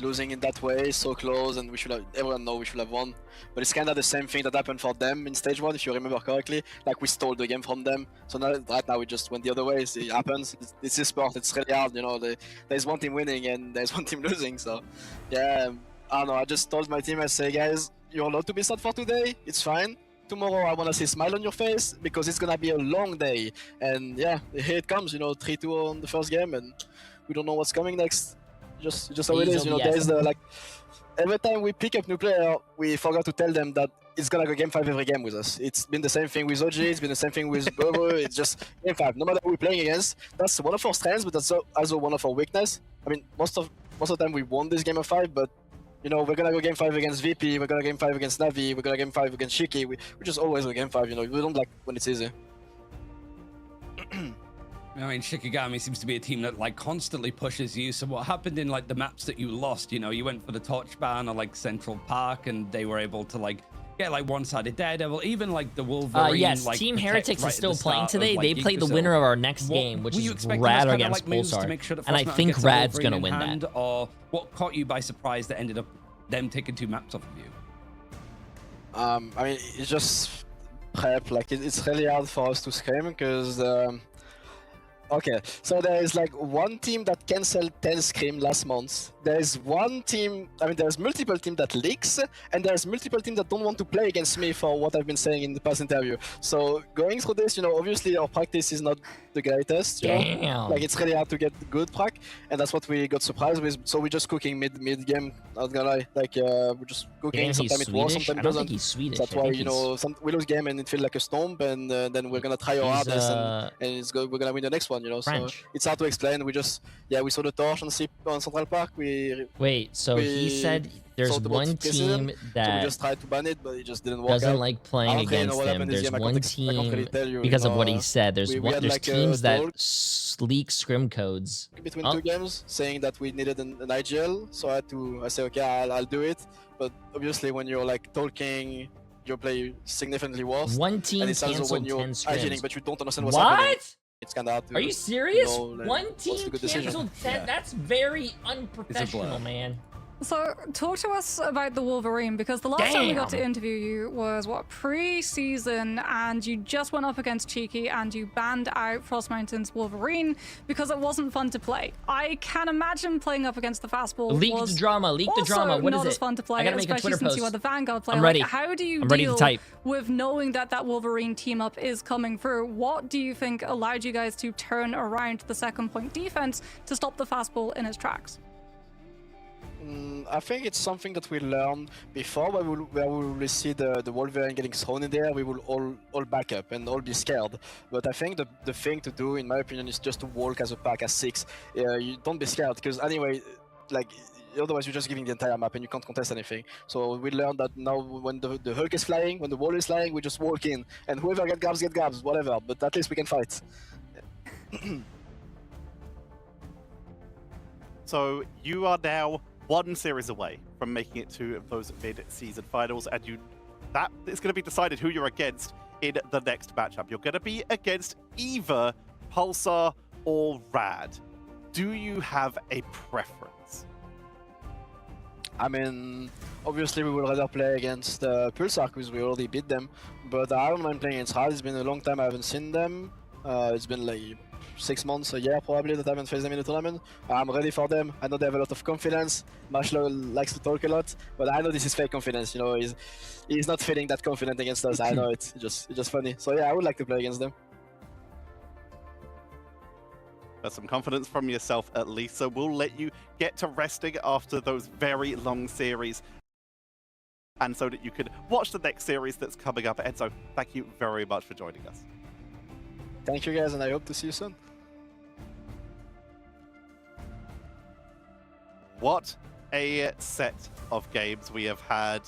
Losing in that way, so close, and everyone knows we should have won. But it's kind of the same thing that happened for them in stage 1, if you remember correctly. Like, we stole the game from them. So now, right now we just went the other way. It happens. It's a sport. It's really hard, you know. There's one team winning and there's one team losing. So, yeah, I don't know. I just told my team, I say, guys, you're allowed to be sad for today. It's fine. Tomorrow I want to see a smile on your face because it's going to be a long day. And yeah, here it comes, you know, 3-2 on the first game, and we don't know what's coming next. Just how it is, you know. There's the, like, every time we pick up new player, we forgot to tell them that it's gonna go game 5 every game with us. It's been the same thing with OG, it's been the same thing with Bobo. It's just game 5. No matter who we're playing against, that's one of our strengths, but that's also one of our weakness. I mean, most of the time we won this game of 5, but you know, we're gonna go game 5 against VP, we're gonna game 5 against Navi, we're gonna game 5 against Shiki. We just always go game 5. You know, we don't like when it's easy. I mean, Shikigami seems to be a team that like constantly pushes you. So what happened in like the maps that you lost? You know, you went for the torch ban or like Central Park, and they were able to like get like one-sided Daredevil, even like the Wolverine. Yes, like, Team Heretics right is still at the playing start today. of, like, They play the Yggdrasil. winner of our next game, which Were you is expecting Rad those against kind of, like, moves to Pulsar. make sure that And I Frostmountain think gets a Rad's Wolverine gonna win in that. hand, or what caught you by surprise that ended up them taking 2 maps off of you? I mean, it's just prep. Like, it's really hard for us to scream because Okay, so there is like one team that canceled 10 Scream last month. There's one team, I mean, there's multiple teams that leaks, and there's multiple teams that don't want to play against me for what I've been saying in the past interview. So going through this, you know, obviously our practice is not the greatest, you know? Like it's really hard to get good prac, and that's what we got surprised with. So we're just cooking mid game, not gonna lie. Like we're just cooking, sometimes it works, sometimes it doesn't. He's Swedish. That's why, you know, we lose game and it feels like a stomp, and then we're gonna try our hardest and we're gonna win the next one, you know. French. So it's hard to explain. We just, we saw the torch on Central Park. Wait, so he said there's one team that so we just tried to ban it, but it just didn't work doesn't out. like playing against them. There's one team, because of what he said, there's like teams that leak scrim codes. Between two games, saying that we needed an IGL, so I said, okay, I'll do it. But obviously when you're like talking, you play significantly worse. One team and it's also canceled when you're 10 scrims. but you don't understand what's happening. What? It's kind of hard to, Are you serious? know, like, One what's the team good decision. canceled 10? That's very unprofessional, man. So talk to us about the Wolverine, because the last time we got to interview you was pre-season, and you just went up against Cheeky and you banned out Frost Mountain's Wolverine because it wasn't fun to play. I can imagine playing up against the fastball Leak was the drama, leak the drama. What is not it? as fun to play, I gotta make a especially Twitter since post. you are the Vanguard player. I'm ready. Like, how do you I'm ready to deal type. with knowing that that Wolverine team up is coming through? What do you think allowed you guys to turn around the second point defense to stop the fastball in its tracks? I think it's something that we learned before, where we will see the Wolverine getting thrown in there. We will all back up and all be scared. But I think the thing to do, in my opinion, is just to walk as a pack as 6. You don't be scared, because anyway, like, otherwise you're just giving the entire map and you can't contest anything. So we learned that now when the Hulk is flying, when the wall is flying, we just walk in, and whoever get grabs, whatever. But at least we can fight. So you are now one series away from making it to those mid-season finals, and that is going to be decided who you're against in the next matchup. You're going to be against either Pulsar or Rad. Do you have a preference? I mean, obviously we would rather play against Pulsar because we already beat them, but I don't mind playing against Rad. It's been a long time I haven't seen them. It's been like 6 months, a year probably, that I haven't faced them in the tournament. I'm ready for them. I know they have a lot of confidence. Mashlo likes to talk a lot, but I know this is fake confidence. You know, he's not feeling that confident against us. I know it. It's just funny. So yeah, I would like to play against them. That's some confidence from yourself at least, so we'll let you get to resting after those very long series, and so that you can watch the next series that's coming up. Enzo, thank you very much for joining us. Thank you guys, and I hope to see you soon. What a set of games we have had.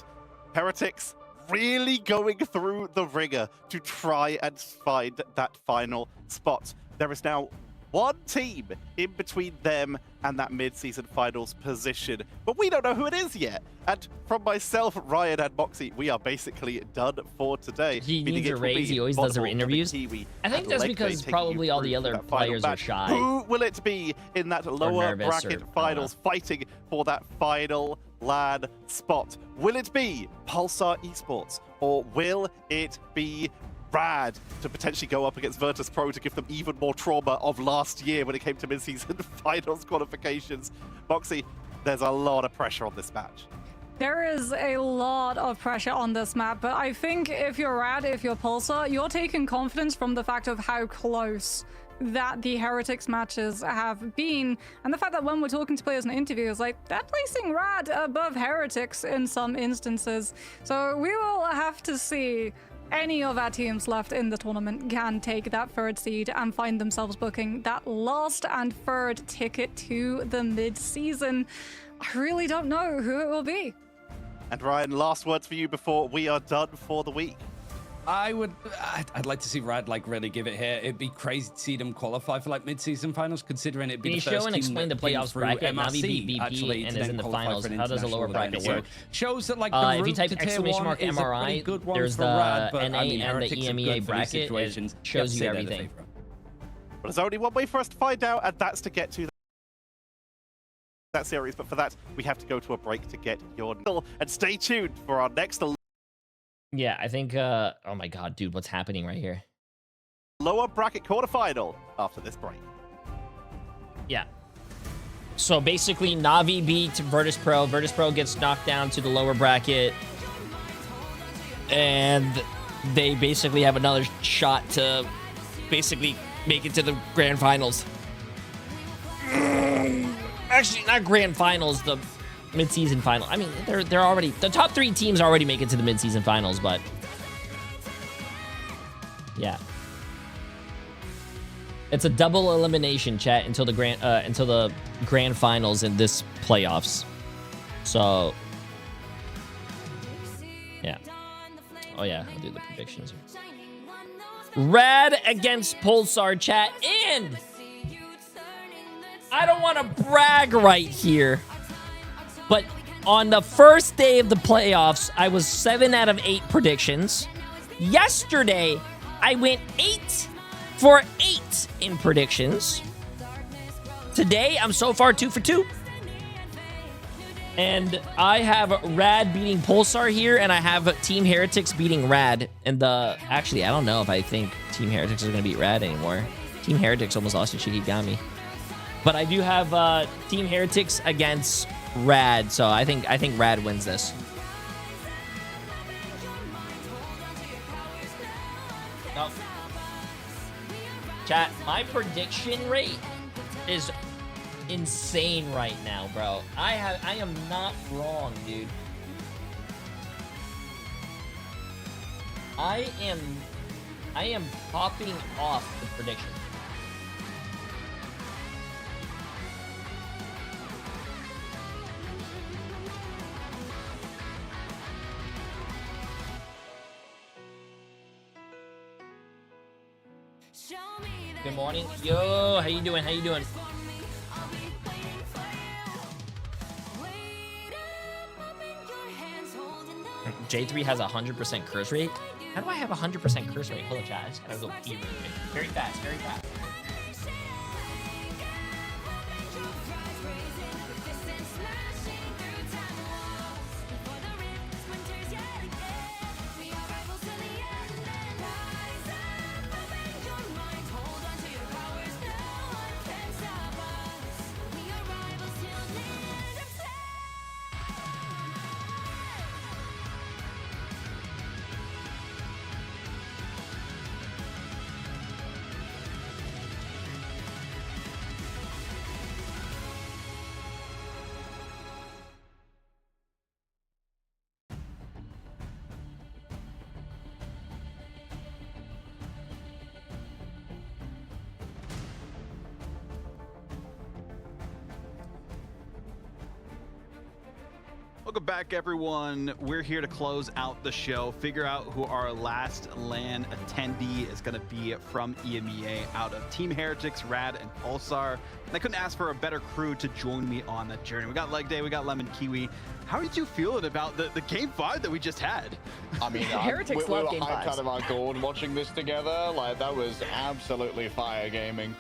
Heretics really going through the ringer to try and find that final spot. There is now one team in between them and that mid-season finals position, but we don't know who it is yet. And from myself, Ryan, and Moxie, we are basically done for today. He needs a raise. He always does our interviews. I think that's because probably all the other players are shy. Who will it be in that lower bracket finals fighting for that final LAN spot? Will it be Pulsar Esports, or will it be Rad to potentially go up against Virtus Pro to give them even more trauma of last year when it came to mid-season finals qualifications? Moxie, there's a lot of pressure on this match. There is a lot of pressure on this map, but I think if you're Rad, if you're Pulsar, you're taking confidence from the fact of how close that the Heretics matches have been, and the fact that when we're talking to players in interviews, like, they're placing Rad above Heretics in some instances. So we will have to see. Any of our teams left in the tournament can take that third seed and find themselves booking that last and third ticket to the mid-season. I really don't know who it will be. And Ryan, last words for you before we are done for the week. I'd like to see Rad like really give it here. It'd be crazy to see them qualify for like mid-season finals, considering it'd be the first team. Can you show and explain the playoffs bracket? Navi beat BP actually, and is in the finals. How does a lower bracket work? Shows that like if you type exclamation mark MRI, there's the NA and the EMEA bracket. It shows you everything. But there's only one way for us to find out, and that's to get to that series. But for that, we have to go to a break to get your and stay tuned for our next. Yeah, I think, oh my god, dude, what's happening right here? Lower bracket quarterfinal after this break. Yeah. So basically, Na'Vi beat Virtus Pro. Virtus Pro gets knocked down to the lower bracket. And they basically have another shot to basically make it to the grand finals. Actually, not grand finals, the mid-season final. I mean, they're already, the top 3 teams already make it to the mid-season finals, but yeah. It's a double elimination, chat, until the grand finals in this playoffs. So yeah. Oh yeah, I'll do the predictions. Rad against Pulsar, chat, and I don't want to brag right here, but on the first day of the playoffs, I was 7 out of 8 predictions. Yesterday, I went 8 for 8 in predictions. Today, I'm so far 2 for 2. And I have Rad beating Pulsar here, and I have Team Heretics beating Rad. And actually, I don't know if I think Team Heretics are going to beat Rad anymore. Team Heretics almost lost to Shikigami. But I do have Team Heretics against Rad, so I think Rad wins this. No. Chat, my prediction rate is insane right now, bro. I am not wrong, dude. I am popping off the prediction. Good morning. Yo, how you doing? How you doing? Jay3 has a 100% curse rate. How do I have a 100% curse rate? Hold on, chat. I just gotta go pee really quick. Very fast, very fast. Welcome back, everyone. We're here to close out the show, figure out who our last LAN attendee is going to be from EMEA out of Team Heretics, Rad, and Pulsar. And I couldn't ask for a better crew to join me on that journey. We got Leg Day, we got Lemon Kiwi. How did you feeling about the Game 5 that we just had? I mean, Heretics we were love Game hyped 5s. out of our gourd watching this together. Like, that was absolutely fire gaming.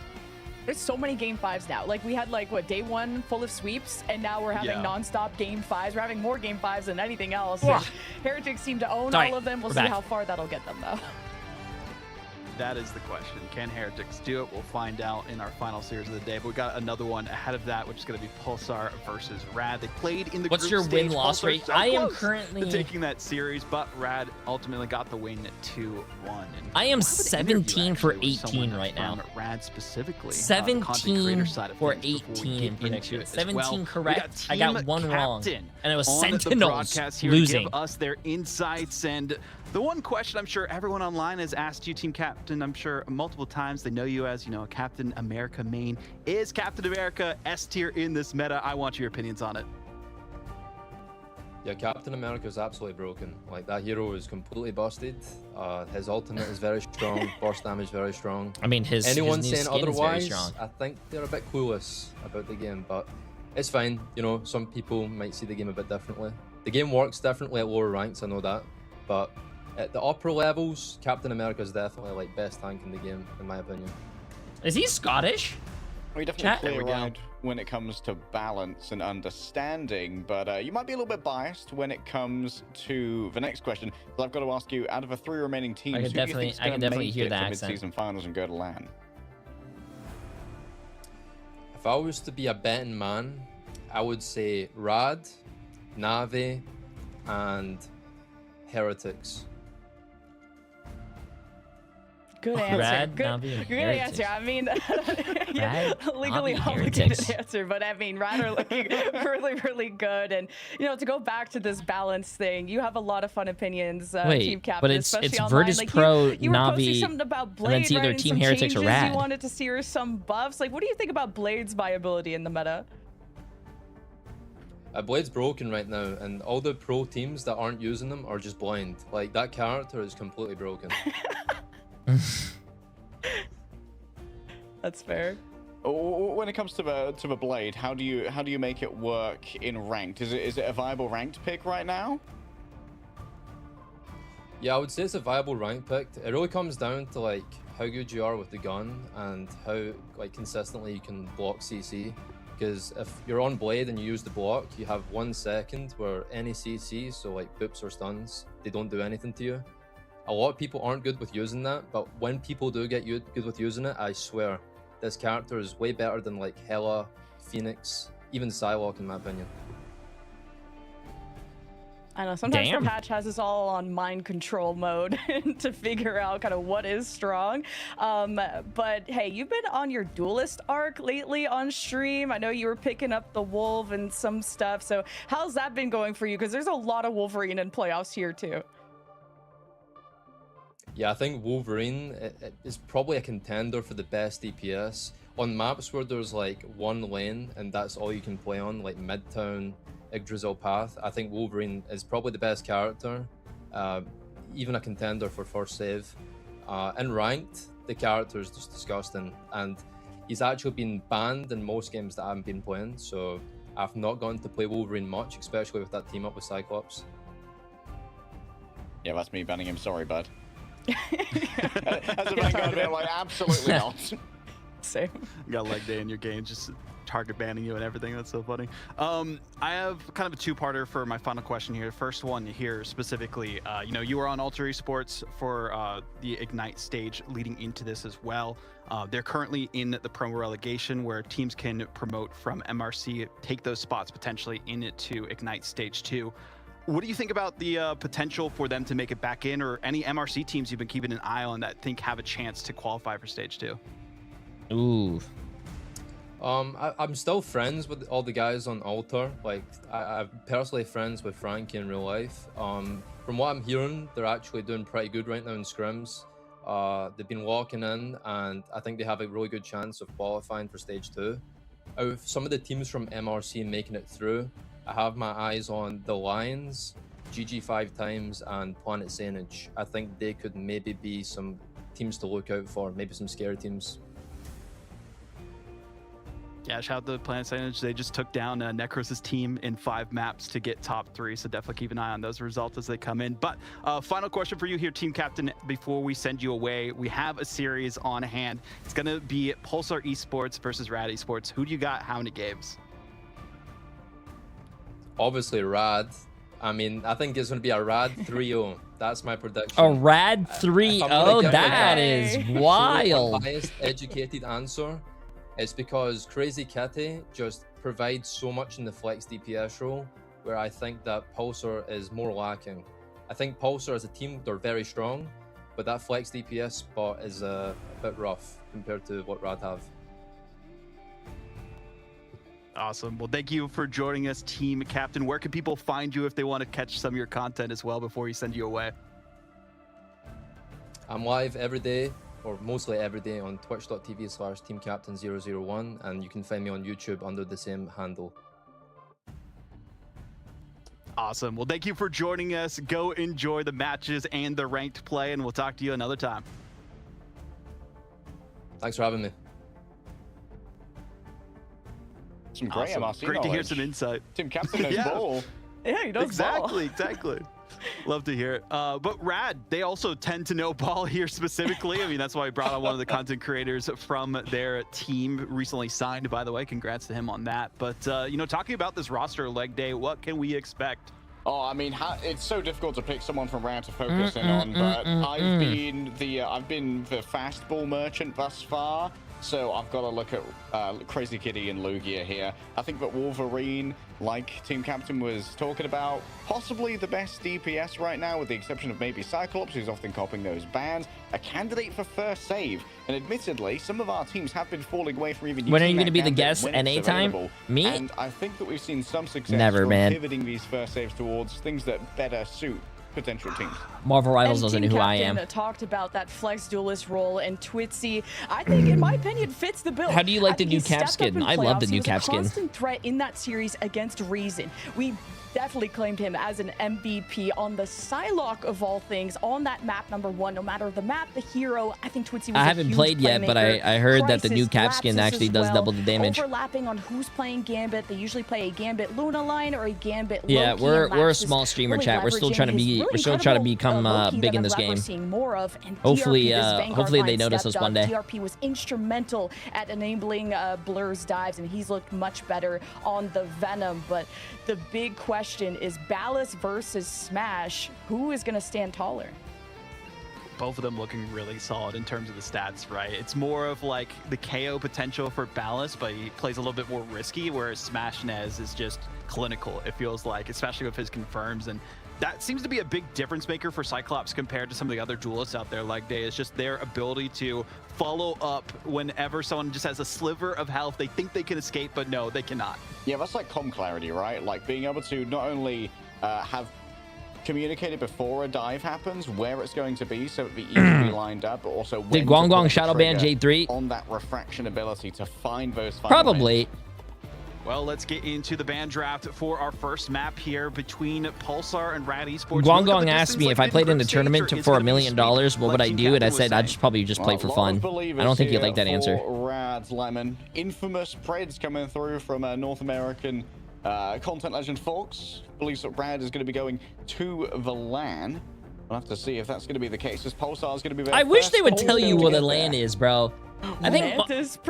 There's so many Game 5s now. Like, we had, like, what, day 1 full of sweeps, and now we're having non-stop Game 5s. We're having more Game 5s than anything else. Heretics seem to own all of them. We'll see how far that'll get them, though. That is the question. Can Heretics do it? We'll find out in our final series of the day. But we got another one ahead of that, which is going to be Pulsar versus Rad. They played in the What's group your stage. win-loss rate? So I am close currently to taking that series, but Rad ultimately got the win 2-1. I am 17 for 18 right now. Rad specifically. 17 for 18 in prediction. 17 correct. I got one wrong, and it was Sentinels losing. Give us their insights, and the one question I'm sure everyone online has asked you, Team Captain, I'm sure multiple times. They know you as, you know, a Captain America main. Is Captain America S tier in this meta? I want your opinions on it. Yeah, Captain America is absolutely broken. Like, that hero is completely busted. His ultimate is very strong. Burst damage very strong. I mean, anyone his saying skin otherwise, is very strong. I think they're a bit clueless about the game, but it's fine. You know, some people might see the game a bit differently. The game works differently at lower ranks, I know that, but at the upper levels, Captain America is definitely like best tank in the game, in my opinion. Is he Scottish? We definitely play around when it comes to balance and understanding, but you might be a little bit biased when it comes to the next question. So I've got to ask you, out of the 3 remaining teams, I can definitely hear the make it to accent. mid-season finals and go to LAN? I If I was to be a betting man, I would say Rad, Na'Vi, and Heretics. Good answer. Rad, Good, Na'Vi, and good Heretics. answer. I mean, Rad, legally Na'Vi, obligated Heretics. answer, but I mean, Rad are looking really, really good. And you know, to go back to this balance thing, you have a lot of fun opinions, Wait, Team Captain, but it's especially online. Virtus Like, Pro, you were posting Na'Vi, something about and Blade, then it's either right? And Team some Heretics or changes Rad. You wanted to see, or some buffs. Like, what do you think about Blade's viability in the meta? Blade's broken right now, and all the pro teams that aren't using them are just blind. Like, that character is completely broken. That's fair. When it comes to the Blade, how do you make it work in ranked? Is it a viable ranked pick right now? Yeah, I would say it's a viable rank pick. It really comes down to like how good you are with the gun and how like consistently you can block CC. Because if you're on Blade and you use the block, you have 1 second where any CC, so like boops or stuns, they don't do anything to you. A lot of people aren't good with using that, but when people do get good with using it, I swear, this character is way better than like Hela, Phoenix, even Psylocke in my opinion. I know, sometimes the patch has us all on mind control mode to figure out kind of what is strong. But hey, you've been on your duelist arc lately on stream. I know you were picking up the Wolf and some stuff. So how's that been going for you? Because there's a lot of Wolverine in playoffs here too. Yeah, I think Wolverine is probably a contender for the best DPS. On maps where there's like one lane and that's all you can play on, like Midtown, Yggdrasil Path, I think Wolverine is probably the best character, even a contender for first save. In ranked, the character is just disgusting, and he's actually been banned in most games that I haven't been playing, so I've not gotten to play Wolverine much, especially with that team up with Cyclops. Yeah, that's me banning him, sorry bud. As a Vanguard, I'm like, absolutely not. Same. You got leg day in your game, just target banning you and everything. That's so funny. I have kind of a two-parter for my final question here. First one here specifically, you know, you were on Alter Esports for the Ignite stage leading into this as well. They're currently in the promo relegation where teams can promote from MRC, take those spots potentially into Ignite stage 2. What do you think about the potential for them to make it back in, or any MRC teams you've been keeping an eye on that think have a chance to qualify for stage 2? Ooh. I'm still friends with all the guys on Altar. Like, I'm personally friends with Frankie in real life. From what I'm hearing, they're actually doing pretty good right now in scrims. They've been locking in, and I think they have a really good chance of qualifying for stage 2. Out of some of the teams from MRC making it through, I have my eyes on the Lions, GG 5 times, and Planet Sainage. I think they could maybe be some teams to look out for, maybe some scary teams. Yeah, shout out to Planet Sainage. They just took down Necros' team in 5 maps to get top 3, so definitely keep an eye on those results as they come in. But final question for you here, Team Captain, before we send you away. We have a series on hand. It's going to be Pulsar Esports versus Rad Esports. Who do you got? How many games? Obviously Rad. I mean, I think it's going to be a Rad 3-0. That's my prediction. A Rad 3-0? That is wild. The highest educated answer is because Crazy Kitty just provides so much in the flex DPS role, where I think that Pulsar is more lacking. I think Pulsar as a team, they're very strong, but that flex DPS spot is a bit rough compared to what Rad have. Awesome. Well, thank you for joining us, Team Captain. Where can people find you if they want to catch some of your content as well before we send you away? I'm live every day, or mostly every day, on twitch.tv/teamcaptain001, and you can find me on YouTube under the same handle. Awesome. Well, thank you for joining us. Go enjoy the matches and the ranked play, and we'll talk to you another time. Thanks for having me. Some great awesome. MRC Great knowledge. to hear some insight. Team Captain knows ball. Yeah, he knows ball. Exactly. Love to hear it. But Rad, they also tend to know ball here specifically. I mean, that's why we brought on one of the content creators from their team, recently signed, by the way. Congrats to him on that. But, you know, talking about this roster leg day, what can we expect? Oh, I mean, it's so difficult to pick someone from Rad to focus in on, but I've been the fastball merchant thus far. So I've got to look at Crazy Kitty and Lugia here. I think that Wolverine, like Team Captain was talking about, possibly the best DPS right now, with the exception of maybe Cyclops, who's often copying those bans. A candidate for first save. And admittedly, some of our teams have been falling away from even when are you going to be the guest? NA time? Me? And I think that we've seen some success Never, from man. pivoting these first saves towards things that better suit potential teams. Marvel Rivals doesn't know who I am. Talked about that flex duelist role, and Twitzy, I think, in my opinion, fits the bill. How do you like the new cap skin? I love the new cap skin. He was a constant threat in that series against Reason. We definitely claimed him as an MVP on the Psylocke of all things, on that map #1. No matter the map, the hero, I think Twitzy was I haven't played yet, but I heard that the new cap skin actually does double the damage. Overlapping on who's playing Gambit. They usually play a Gambit Luna line or a Gambit Loki. Yeah, we're a small streamer chat. We're still trying to become big in this game. Hopefully they notice us one day. DRP was instrumental at enabling Blur's dives, and he's looked much better on the Venom. But the big question is Ballas versus Smash. Who is going to stand taller? Both of them looking really solid in terms of the stats, right? It's more of like the KO potential for Ballas, but he plays a little bit more risky, whereas Smash Nez is just clinical, it feels like, especially with his confirms. And that seems to be a big difference maker for Cyclops compared to some of the other duelists out there like Day. It's just their ability to follow up whenever someone just has a sliver of health. They think they can escape, but no, they cannot. Yeah, that's like comm clarity, right? Like being able to not only have communicated before a dive happens where it's going to be so it be easily lined up, but also when did Guang shadow ban J3 on that refraction ability to find those probably lanes. Well, let's get into the ban draft for our first map here between Pulsar and Rad Esports. Guang asked me if I played in the tournament for $1 million, what would I do? And I said I'd probably just play for fun. I don't think you'd like that answer. Rad's Lemon. Infamous Preds coming through from North American content legend Fox. Believes that Rad is going to be going to the LAN. We'll have to see if that's going to be the case. As Pulsar is going to be. I wish they would tell you what the LAN is, bro. I think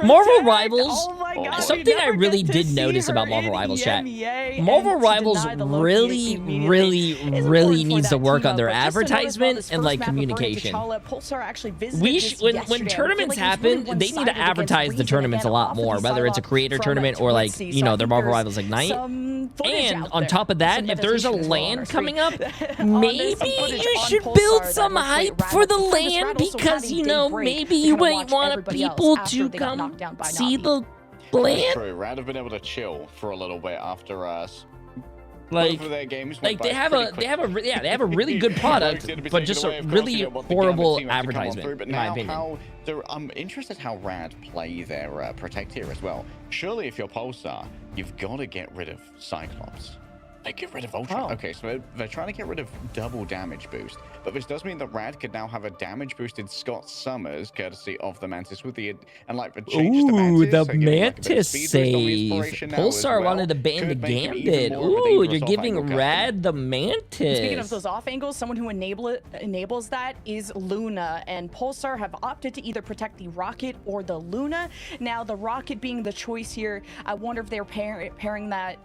Marvel Rivals, something I really did notice about Marvel Rivals chat. Marvel Rivals really needs to work on their advertisement and like communication. When tournaments happen, they need to advertise the tournaments a lot more, whether it's a creator tournament or like, you know, their Marvel Rivals Ignite. And on top of that, if there's a LAN coming up, maybe you should build some hype for the LAN because, you know, maybe you might want people to come see the LAN. True, Rad have been able to chill for a little bit after us. Like they have a really good product, but just a really horrible advertisement, in my opinion. I'm interested how Rad play their Protect here as well. Surely if you're Pulsar, you've got to get rid of Cyclops. They get rid of Ultra. Oh. Okay, so they're trying to get rid of double damage boost. But this does mean that Rad could now have a damage boosted Scott Summers, courtesy of the Mantis with the changes to Mantis. Ooh, the Mantis save. Pulsar wanted to ban the Gambit. Ooh, you're giving Rad the Mantis. Speaking of those off angles, someone who enables that is Luna, and Pulsar have opted to either protect the Rocket or the Luna. Now, the Rocket being the choice here, I wonder if they're pairing that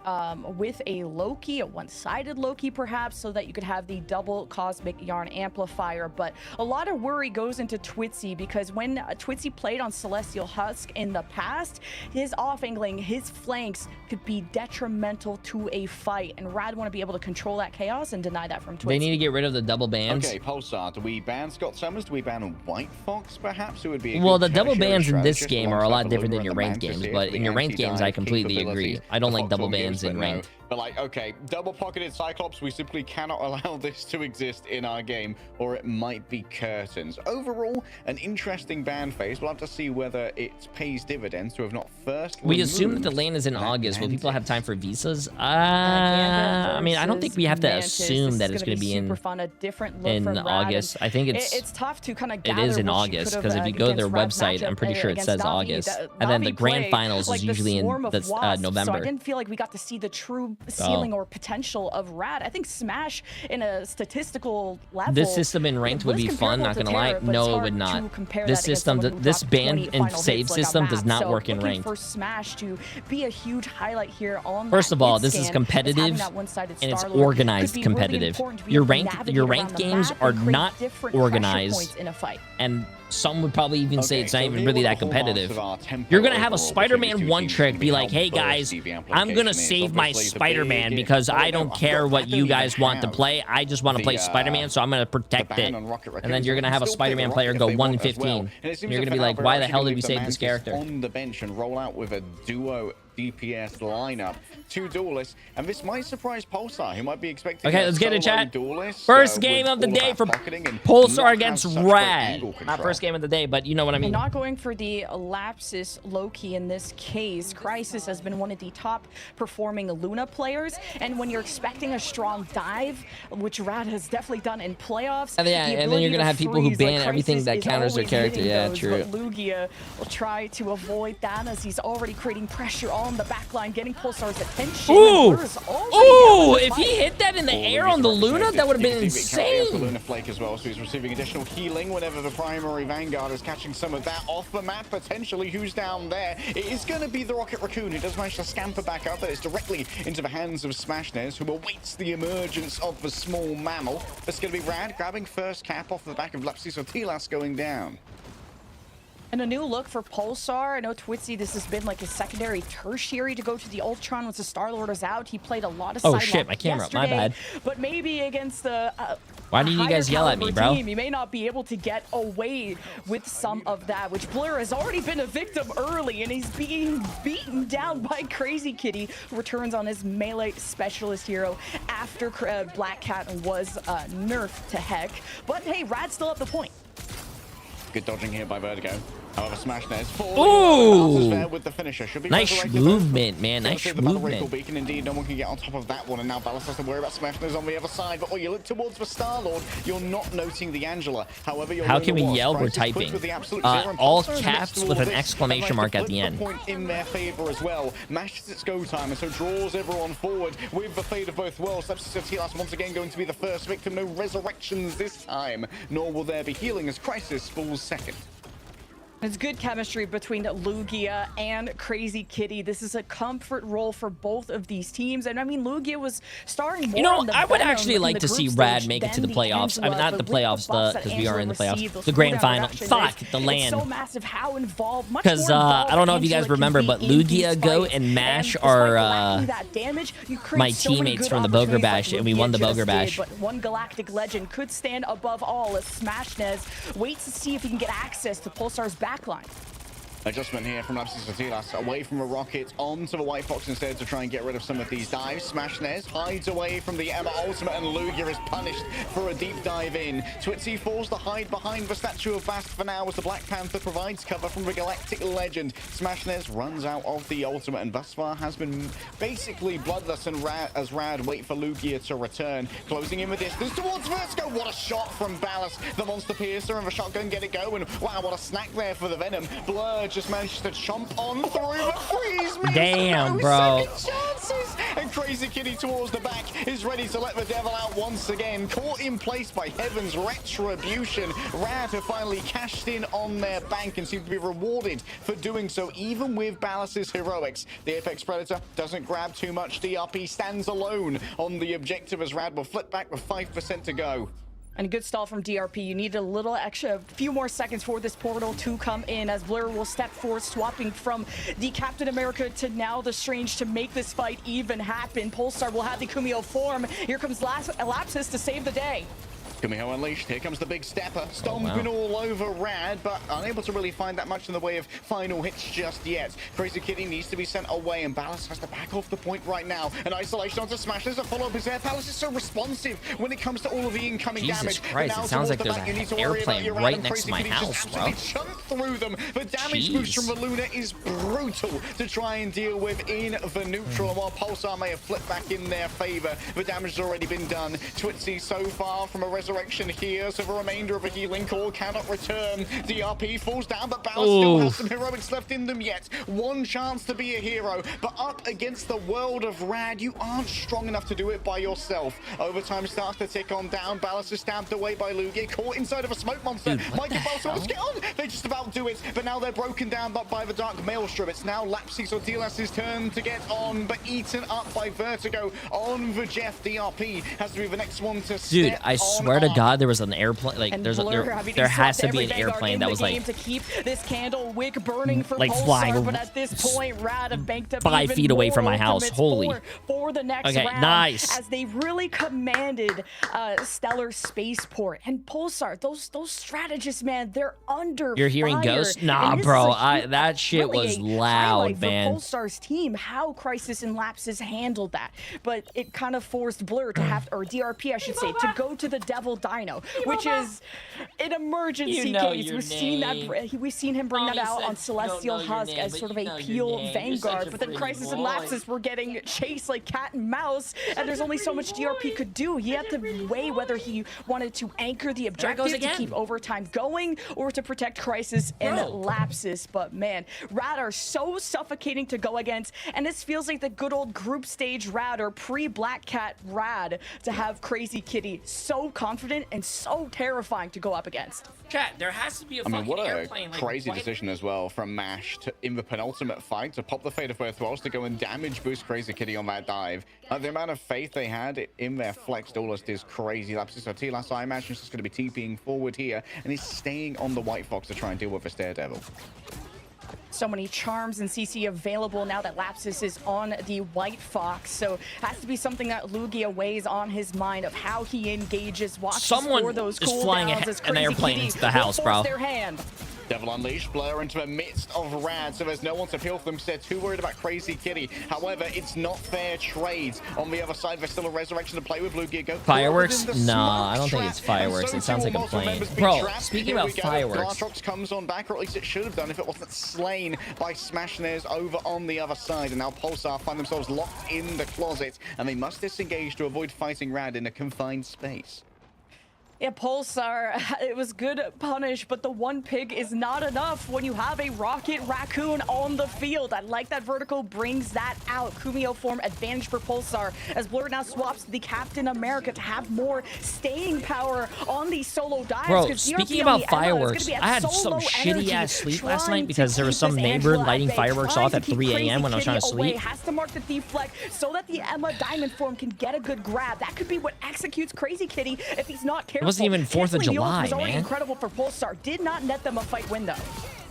with a Loki, a one-sided Loki perhaps, so that you could have the double Cosmic Yarn amplifier. But a lot of worry goes into Twitzy, because when Twitzy played on Celestial Husk in the past, his off-angling, his flanks could be detrimental to a fight, and Rad want to be able to control that chaos and deny that from Twitzy. They need to get rid of the double bans. Okay, Pulsar, do we ban Scott Summers? Do we ban White Fox perhaps? Who would be well, the double bans in this game are a lot different than your ranked games, but in your ranked games I completely agree. I don't like double bans in ranked. But like, okay, double-pocketed Cyclops, we simply cannot allow this to exist in our game, or it might be curtains. Overall, an interesting ban phase. We'll have to see whether it pays dividends to have not first We assume that the LAN is in August. Will people have time for visas? I mean, I don't think we have to assume that it's going to be in August. I think it's tough to kind of it is in August, because if you go to their website, I'm pretty sure it says August. And then the grand finals is usually in November. So I didn't feel like we got to see the true ceiling or potential of Rad. I think Smash in a statistical level. This system in ranked would be fun, not gonna lie. No, it would not. This system, this ban and save system does not work in ranked. For Smash to be a huge highlight here on First of all, this is competitive and it's organized competitive. Your ranked games are not organized, in a fight. And Some would probably even say it's not even really that competitive. You're going to have a Spider-Man one trick be like, hey guys, I'm going to save my Spider-Man because I don't care what you guys want to play. I just want to play Spider-Man, so I'm going to protect it. And then you're going to have a Spider-Man player go 1-15. And you're going to be like, why the hell did we save this character? On the bench and roll out with a duo DPS lineup, 2 duelists, and this might surprise Pulsar, who might be expecting. Okay, let's get it, chat. First game of the day for Pulsar against Rad. Not first game of the day, but you know what I mean. Not going for the Lapsus Loki in this case. Crisis has been one of the top performing Luna players, and when you're expecting a strong dive, which Rad has definitely done in playoffs, and then you're gonna have people who ban everything that counters their character. Yeah, true. But Lugia will try to avoid that as he's already creating pressure on the back line, getting Pulsar's attention. Ooh! Ooh! If he hit that in the air on the Luna, that would have been insane. The Luna Flake as well, so he's receiving additional healing whenever the primary Vanguard is catching some of that off the map. Potentially, who's down there? It is going to be the Rocket Raccoon, who does manage to scamper back up, but it's directly into the hands of Smashnez, who awaits the emergence of the small mammal. It's going to be Rad grabbing first cap off the back of Lapsi, so Tilas going down. And a new look for Pulsar. I know Twitzy, this has been like a secondary, tertiary to go to the Ultron once the Star-Lord is out. He played a lot of Oh shit, my camera, my bad. But maybe against the why do you guys yell at me, bro? Team, you may not be able to get away with some of that, which Blur has already been a victim early, and he's being beaten down by Crazy Kitty, who returns on his melee specialist hero after Black Cat was nerfed to heck. But hey, Rad's still at the point. Good dodging here by Vertigo. However, Smashnez falling there with the finisher. Should be nice movement, man. Nice movement. Beacon, indeed, no one can get on top of that one, and now Ballas has to worry about Smashnez on the other side. But when you look towards the Star-Lord, you're not noting the Angela. However, how can we yell? We're typing. All caps with an exclamation mark at the end. Point in their favor as well. Mashes its go time, and so draws everyone forward with the fate of both worlds. Tilas once again going to be the first victim. No resurrections this time, nor will there be healing as Crisis falls second. It's good chemistry between Lugia and Crazy Kitty. This is a comfort role for both of these teams. And I mean, Lugia was starring more. You know, I would actually like to see Rad make it to the playoffs. I mean, not the playoffs, because we are in the playoffs. The grand final. Fuck, the land. It's so massive how involved. Because I don't know if you guys remember, but Lugia, Go, and Mash are my teammates from the Boger Bash, and we won the Boger Bash. But one galactic legend could stand above all as Smashnez waits to see if he can get access to Pulsar's backline. Adjustment here from Lapsus Tilas, away from a rocket onto the White Fox instead to try and get rid of some of these dives. Smashnez hides away from the Emma Ultimate, and Lugia is punished for a deep dive in. Twitzy falls to hide behind the statue of Bast for now as the Black Panther provides cover from the Galactic Legend. Smashnez runs out of the Ultimate, and thus far has been basically bloodless and as Rad wait for Lugia to return. Closing in the distance towards Vertigo. What a shot from Ballas. The Monster Piercer and the shotgun get it going. Wow, what a snack there for the Venom. Blur just managed to chomp on through the freeze. Damn, bro. Chances. And Crazy Kitty towards the back is ready to let the devil out once again. Caught in place by Heaven's retribution. Rad have finally cashed in on their bank and seem to be rewarded for doing so, even with Ballas's heroics. The Apex Predator doesn't grab too much. DRP stands alone on the objective as Rad will flip back with 5% to go. And a good stall from DRP. You need a little extra, few more seconds for this portal to come in as Blur will step forward, swapping from the Captain America to now the Strange to make this fight even happen. Pulsar will have the Kumio form. Here comes Lapsus to save the day. Kumiho unleashed. Here comes the big stepper, stomping all over Rad, but unable to really find that much in the way of final hits just yet. Crazy Kitty needs to be sent away, and Ballas has to back off the point right now. An isolation onto Smash. There's a follow-up his air. Ballas is so responsive when it comes to all of the incoming damage. Jesus Christ, it sounds like there's an airplane right next to my house, bro. Chunt through them. The damage boost from the Luna is brutal to try and deal with in the neutral. While Pulsar may have flipped back in their favor, the damage has already been done. Twitzy so far from a resurrection here, so the remainder of a healing core cannot return. DRP falls down, but Ballas still has some heroics left in them yet. One chance to be a hero, but up against the world of Rad, you aren't strong enough to do it by yourself. Overtime starts to tick on down. Ballas is stabbed away by Lugia, caught inside of a smoke monster. Might get Ballas to get on. They just about do it, but now they're broken down by the Dark Maelstrom. It's now Lapsis or Tilas' turn to get on, but eaten up by Vertigo on the Jeff. DRP has to be the next one to step I swear to to God there was an airplane. Like there has to be an airplane that was like to keep this candle wick burning for like Pulsar, flying but at this point, Rad banked up 5 feet away from my house. Holy. For the next round, nice. As they really commanded Stellar Spaceport and Pulsar. Those strategists, man, they're under You're hearing fire. ghosts? Nah, bro. That shit was loud, man. Pulsar's team, how Crisis and Lapses handled that, but it kind of forced Blur to have, or DRP I should say, to go to the Devil Dino, which is an emergency case. We've seen him bring that out on Celestial Husk as sort of a peel vanguard, but then Crisis and Lapses were getting chased like cat and mouse, and there's only so much DRP could do. He had to weigh whether he wanted to anchor the objective to keep overtime going or to protect Crisis and Lapses. But man, Rad are so suffocating to go against, and this feels like the good old group stage Rad or pre-Black Cat Rad to have Crazy Kitty so confident and so terrifying to go up against. Chat, there has to be a fucking what a airplane. crazy decision as well from Mash in the penultimate fight to pop the Fate of Both Worlds to go and damage boost Crazy Kitty on that dive. The amount of faith they had in their Flex Duelist is crazy. Lapses T-Last, I imagine, is just going to be TPing forward here, and he's staying on the White Fox to try and deal with this Daredevil. So many charms and CC available now that Lapsus is on the White Fox. So has to be something that Lugia weighs on his mind of how he engages. Someone for those is flying an airplane into the house, bro. Their hand. Devil Unleashed, Blur into the midst of Rad, so there's no one to peel for them. They're too worried about Crazy Kitty. However, it's not fair trades. On the other side, there's still a resurrection to play with. Lugia go fireworks? No, I don't think it's fireworks. It sounds like a plane. Bro, speaking about fireworks. Gartrox comes on back, or at least it should have done if it wasn't slain by Smashnares over on the other side. And now Pulsar find themselves locked in the closet, and they must disengage to avoid fighting Rad in a confined space. Yeah, Pulsar, it was good punish, but the one pig is not enough when you have a Rocket Raccoon on the field. I like that vertical brings that out. Kumio form advantage for Pulsar as Blur now swaps to the Captain America to have more staying power on these solo dives. Bro, speaking about fireworks, I had some shitty ass sleep last night because there was some neighbor lighting fireworks off at 3 a.m. when I was trying to sleep. Has to mark the deflect so that the Emma Diamond form can get a good grab. That could be what executes Crazy Kitty if he's not careful. It wasn't even 4th of July, was already man. Incredible for Pulsar. Did not net them a fight win, though.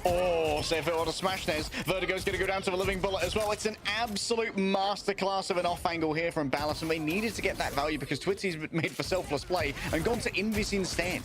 Oh, so if it were to Smashnares, Vertigo's going to go down to the Living Bullet as well. It's an absolute masterclass of an off angle here from Ballas, and they needed to get that value because Twitsy's made for selfless play and gone to Invis instead.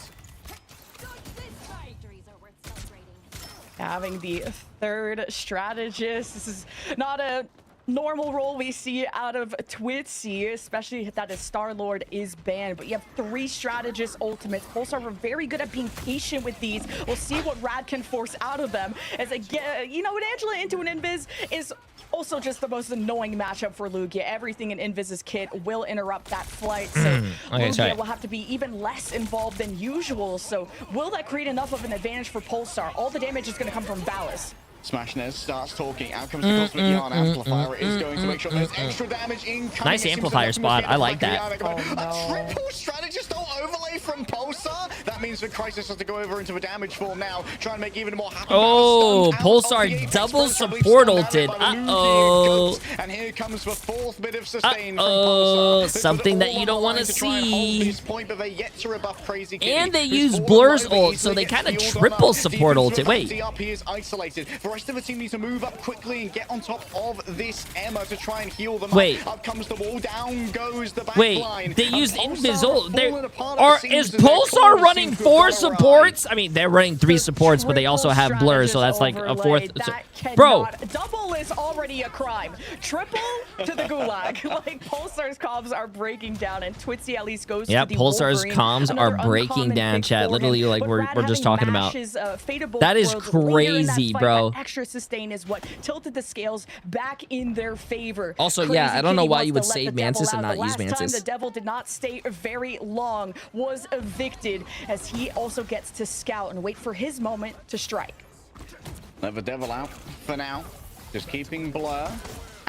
Having the third strategist. This is not a normal role we see out of Twitsy, especially that his Star-Lord is banned. But you have 3 strategist ultimates. Pulsar were very good at being patient with these. We'll see what Rad can force out of them. As again, you know, an Angela into an Invis is also just the most annoying matchup for Lugia. Everything in Invis's kit will interrupt that flight. So Lugia will have to be even less involved than usual. So will that create enough of an advantage for Pulsar? All the damage is going to come from Ballas. Smashnares starts talking. Out comes the Cosmic Yarn Amplifier. It is going to make sure there's extra damage incoming. Nice amplifier spot. I like that. A triple strategist overlay from Pulsar. That means that Crisis has to go over into the damage form now. Try and make even more happy. Oh, Pulsar double support ulted. Uh-oh. And here comes the 4th bit of sustain from Pulsar. Something that you don't want to see. Point, but they yet to rebuff Crazy Kitty, and they use Blur's ult, so they kind of triple support ulted. Wait. DRP is isolated. The rest of the team needs to move up quickly and get on top of this Emma to try and heal them Wait. up. Up comes the wall, down goes the back line. They used Invis ult. Is Pulsar running 4 supports? I mean, they're running 3 supports, but they also have Blur, so that's like a 4th. Bro. Double is already a crime. Triple to the gulag. Like, Pulsar's comms are breaking down, and Twitsy at least goes to the Pulsar's Wolverine. comms are breaking down, chat. Literally, like, we're just talking about. That is crazy, bro. Extra sustain is what tilted the scales back in their favor. Also, yeah, I don't know why you would save Mantis and not use Mantis. Last time the Devil did not stay very long, was evicted, as he also gets to scout and wait for his moment to strike. Let the Devil out for now. Just keeping Blur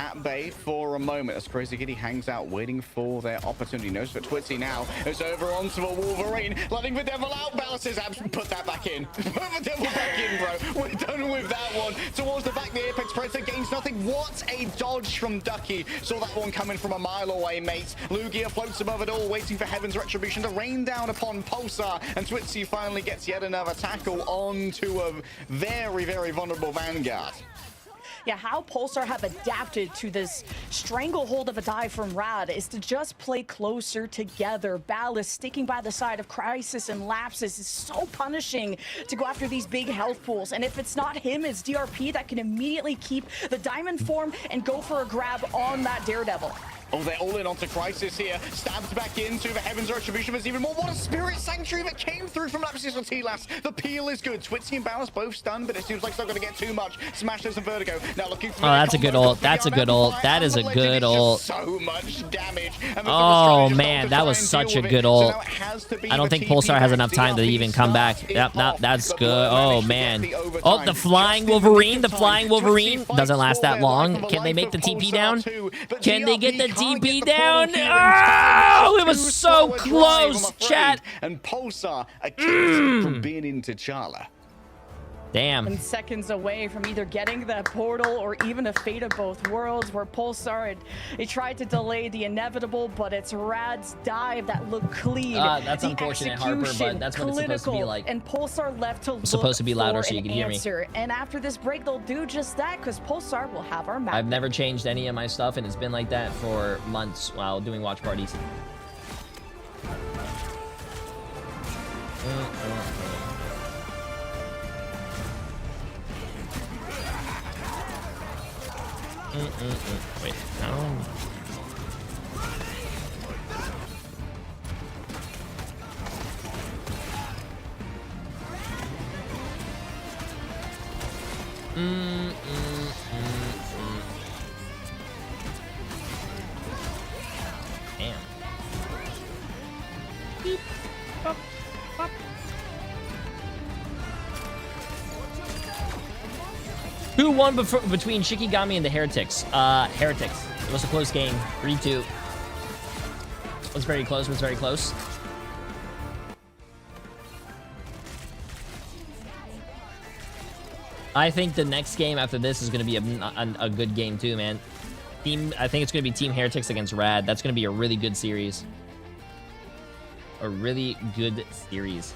at bay for a moment as Crazy Kitty hangs out, waiting for their opportunity. Knows for Twitzy now. It's over onto a Wolverine, letting the devil out. Balances abs. Put that back in. Put the devil back in, bro. We're done with that one. Towards the back, the Apex Predator gains nothing. What a dodge from Ducky. Saw that one coming from a mile away, mates. Lugia floats above it all, waiting for Heaven's Retribution to rain down upon Pulsar, and Twitzy finally gets yet another tackle onto a very, very vulnerable Vanguard. Yeah, how Pulsar have adapted to this stranglehold of a dive from Rad is to just play closer together. Ballast sticking by the side of Crisis and Lapsus is so punishing to go after these big health pools. And if it's not him, it's DRP that can immediately keep the diamond form and go for a grab on that Daredevil. Oh, they're all in onto Crisis here. Stabbed back into the Heaven's Retribution. There's even more. What a Spirit Sanctuary that came through from Lapsus or T-Last. The peel is good. Twitzy and Balance both stunned, but it seems like it's not going to get too much. Smashes and Vertigo. Now looking for that's a good ult. That's a good ult. That is a good ult. So much damage. Oh, man. That was such a good ult. I don't think Pulsar has enough time to even come back. Yep, that's good. Oh, man. Oh, the Flying Wolverine. The Flying Wolverine doesn't last that long. Can they make the TP down? Can they get the TP down? Oh, it was so close, chat. And Pulsar a kiss from being into T'Challa. Damn. And seconds away from either getting the portal or even a fate of both worlds, where Pulsar he tried to delay the inevitable, but it's Rad's dive that looked clean. That's unfortunate, Harper, but that's what it's supposed to be like. And Pulsar left to look supposed to be louder so you for can an hear me. answer. And after this break, they'll do just that, because Pulsar will have our map. I've never changed any of my stuff, and it's been like that for months while doing watch parties. Wait, no. Damn. Beep. Bop. Bop. Who won between Shikigami and the Heretics? Heretics. It was a close game. 3-2. Was very close. Was very close. I think the next game after this is going to be a good game too, man. I think it's going to be Team Heretics against Rad. That's going to be a really good series. A really good series.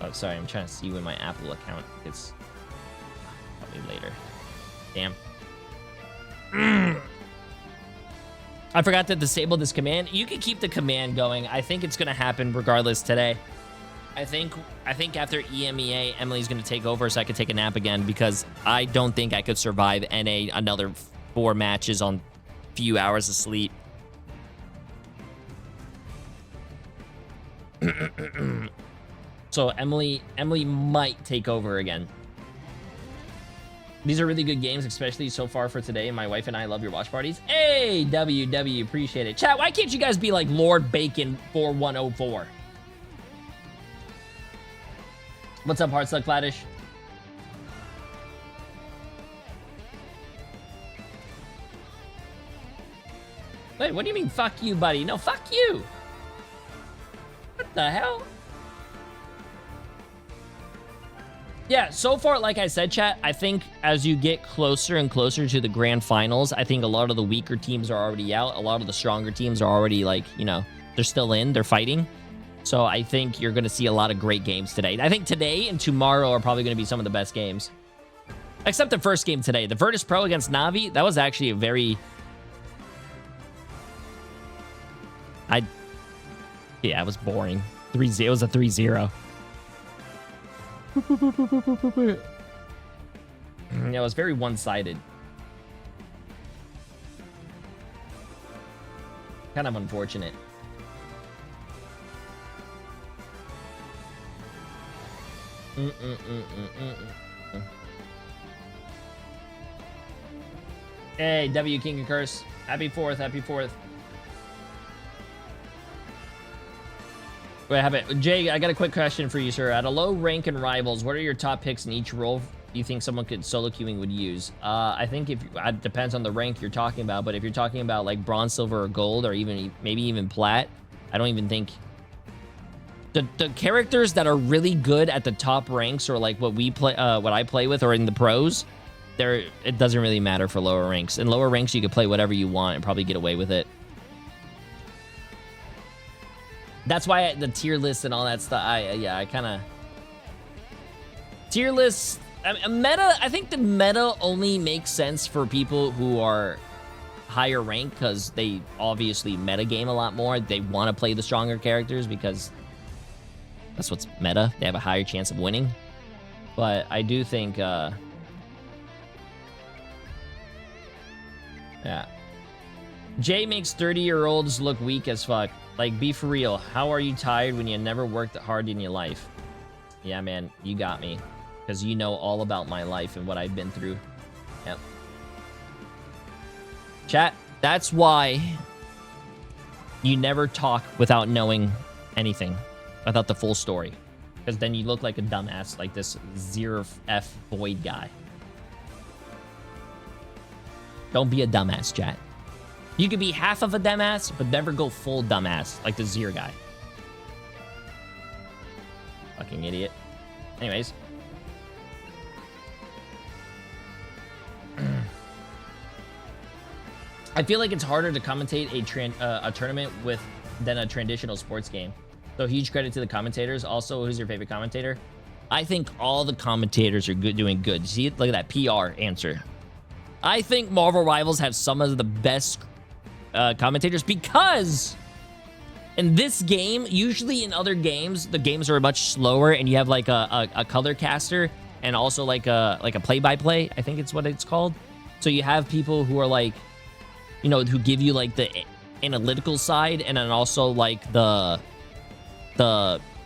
Oh, sorry, I'm trying to see when my Apple account is. Probably later. Damn. I forgot to disable this command. You can keep the command going. I think it's gonna happen regardless today. I think after EMEA, Emily's gonna take over so I could take a nap again, because I don't think I could survive NA another 4 matches on few hours of sleep. So Emily might take over again. These are really good games, especially so far for today. My wife and I love your watch parties. Hey, WW, appreciate it. Chat, why can't you guys be like Lord Bacon 4104? What's up, Heartsuck Flattish? Wait, what do you mean, fuck you, buddy? No, fuck you. What the hell? Yeah, so far, like I said, chat, I think as you get closer and closer to the grand finals, I think a lot of the weaker teams are already out. A lot of the stronger teams are already, like, you know, they're still in, they're fighting. So I think you're going to see a lot of great games today. I think today and tomorrow are probably going to be some of the best games. Except the first game today. The Virtus Pro against Na'Vi, that was actually a very... Yeah, it was boring. 3-0. It was a 3-0. Yeah, it was very one-sided. Kind of unfortunate. Hey, W King and Curse. Happy 4th. Happy 4th. Wait, Jay, I got a quick question for you, sir. At a low rank in Rivals, what are your top picks in each role you think someone could solo queuing would use? I think it depends on the rank you're talking about, but if you're talking about like bronze, silver, or gold, or even maybe even plat, I don't even think the characters that are really good at the top ranks, or like what we play, what I play with, or in the pros, it doesn't really matter for lower ranks. In lower ranks, you could play whatever you want and probably get away with it. That's why the tier list and all that stuff. I kind of tier list. Meta. I think the meta only makes sense for people who are higher rank because they obviously meta game a lot more. They want to play the stronger characters because that's what's meta. They have a higher chance of winning. But I do think, yeah. Jay makes 30-year-olds look weak as fuck. Like, be for real. How are you tired when you never worked hard in your life? Yeah, man, you got me. Because you know all about my life and what I've been through. Yep. Chat, that's why you never talk without knowing anything. Without the full story. Because then you look like a dumbass, like this 0F Void guy. Don't be a dumbass, chat. You could be half of a dumbass, but never go full dumbass, like the Zero guy. Fucking idiot. Anyways. I feel like it's harder to commentate a tournament than a traditional sports game. So huge credit to the commentators. Also, who's your favorite commentator? I think all the commentators are doing good. See, look at that PR answer. I think Marvel Rivals have some of the best commentators because in this game, usually in other games, the games are much slower and you have like a color caster and also like a play-by-play, I think it's what it's called. So you have people who are like, you know, who give you like the analytical side and then also like the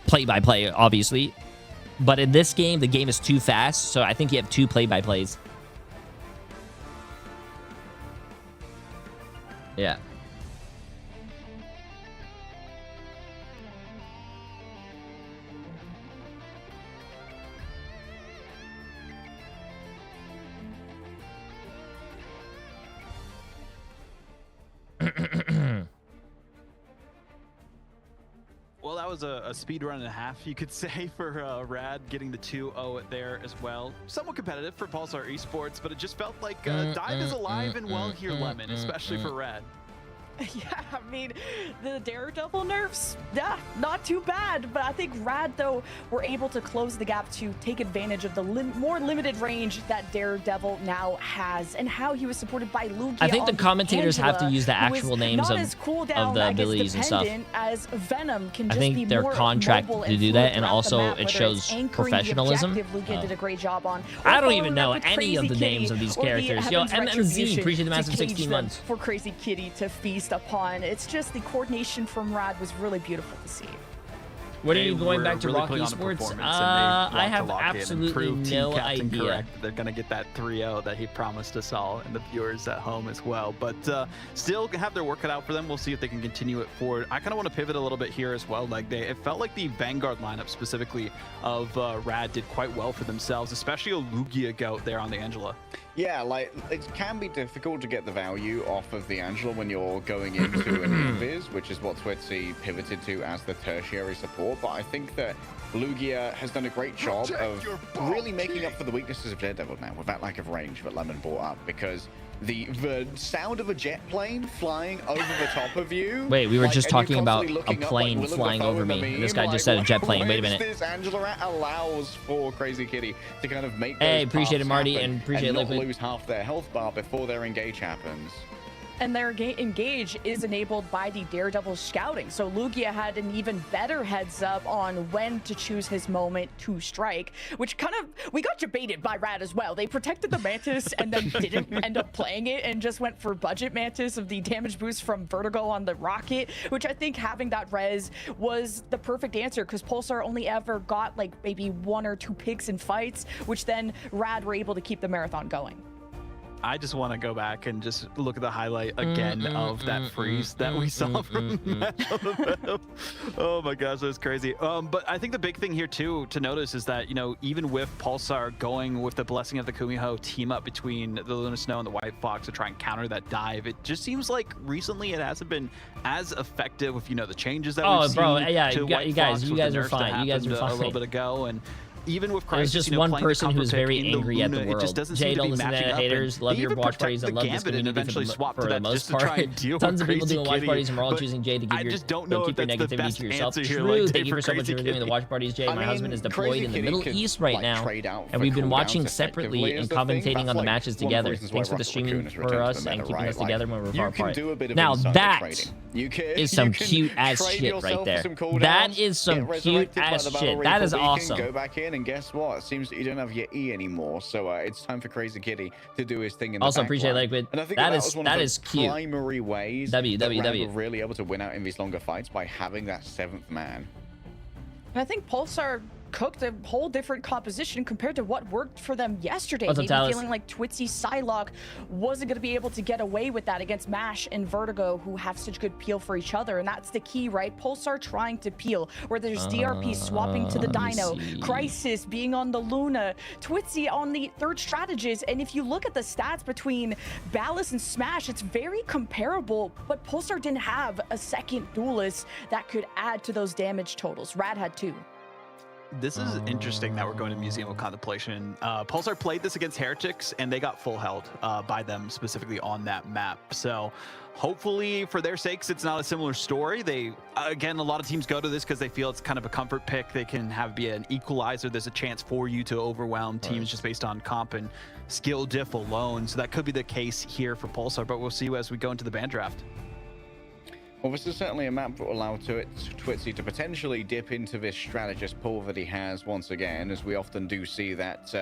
play-by-play, obviously. But in this game, the game is too fast, so I think you have two play-by-plays. Yeah. Well, that was a speed run and a half, you could say, for Rad getting the 2-0 there as well. Somewhat competitive for Pulsar Esports, but it just felt like Dive is alive and well here, Lemon, especially for Rad. Yeah, I mean, the Daredevil nerfs, yeah, not too bad. But I think Rad, though, were able to close the gap to take advantage of the more limited range that Daredevil now has and how he was supported by Lugia. I think the commentators have to use the actual names of the abilities and stuff. As Venom can just I think they're contracted to do that, and also it shows professionalism. Lugia did a great job on. I don't even know any of the names of these characters. Yo, MMZ, appreciate the massive 16 months. For Crazy Kitty to feast upon. It's just the coordination from Rad was really beautiful to see. What are you going back to Rock Esports? I have absolutely no idea. Correct. They're going to get that 3-0 that he promised us all and the viewers at home as well. But still have their work cut out for them. We'll see if they can continue it forward. I kind of want to pivot a little bit here as well. Like it felt like the Vanguard lineup specifically of Rad did quite well for themselves, especially a Lugia goat there on the Angela. Yeah, like it can be difficult to get the value off of the Angela when you're going into an invis, which is what Twitzy pivoted to as the tertiary support. But I think that Lugia has done a great job of really making up for the weaknesses of Daredevil now with that lack of range that Lemon brought up, because the sound of a jet plane flying over the top of you. Wait, we were just talking about a plane flying over me. This guy just said a jet plane. Wait a minute. This Angela allows for Crazy Kitty to kind of make those appreciate it, Marty, and appreciate and not Liquid. lose half their health bar before their engage happens. And their engage is enabled by the Daredevil scouting. So Lugia had an even better heads up on when to choose his moment to strike, which kind of, we got debated by Rad as well. They protected the Mantis and then didn't end up playing it and just went for budget Mantis of the damage boost from Vertigo on the Rocket, which I think having that res was the perfect answer because Pulsar only ever got like maybe 1 or 2 picks in fights, which then Rad were able to keep the marathon going. I just want to go back and just look at the highlight again of that freeze that we saw from oh my gosh, that was crazy. But I think the big thing here too to notice is that, you know, even with Pulsar going with the blessing of the Kumiho team up between the Luna Snow and the White Fox to try and counter that dive, it just seems like recently it hasn't been as effective with, you know, the changes that we've seen. Yeah, to you guys are fine. You guys are fine. A little bit ago, and even with There's just one person who's very angry at the world. it just doesn't Jay, seem to don't be listen to matching up. haters. Love your watch parties. I love this community for the most part. Tons of people doing watch parties, and we're all choosing Jay to keep your negativity to yourself. True. Thank you for so much for doing the watch parties, Jay. My husband is deployed in the Middle East right now, and we've been watching separately and commentating on the matches together. Thanks for the streaming for us and keeping us together when we're far apart. Now that is some cute ass shit right there. That is some cute ass shit. That is awesome. Go back in and guess what? Seems that you don't have your E anymore, so it's time for Crazy Kitty to do his thing in the also appreciate Liquid. And I think that is cute. Primary ways that we're really able to win out in these longer fights by having that 7th man. I think Pulsar cooked a whole different composition compared to what worked for them yesterday. What's up, Maybe feeling like Twitzy Psylocke wasn't going to be able to get away with that against Mash and Vertigo, who have such good peel for each other. And that's the key, right? Pulsar trying to peel, where there's DRP swapping to the Dino, Crisis being on the Luna, Twitzy on the third strategist. And if you look at the stats between Ballas and Smash, it's very comparable, but Pulsar didn't have a second duelist that could add to those damage totals. Rad had 2. This is interesting that we're going to Museum of Contemplation. Pulsar played this against Heretics, and they got full held by them specifically on that map. So hopefully, for their sakes, it's not a similar story. They, again, a lot of teams go to this because they feel it's kind of a comfort pick. They can be an equalizer. There's a chance for you to overwhelm teams just based on comp and skill diff alone. So that could be the case here for Pulsar, but we'll see as we go into the ban draft. Well, this is certainly a map that will allow Twitzy to potentially dip into this strategist pool that he has once again, as we often do see that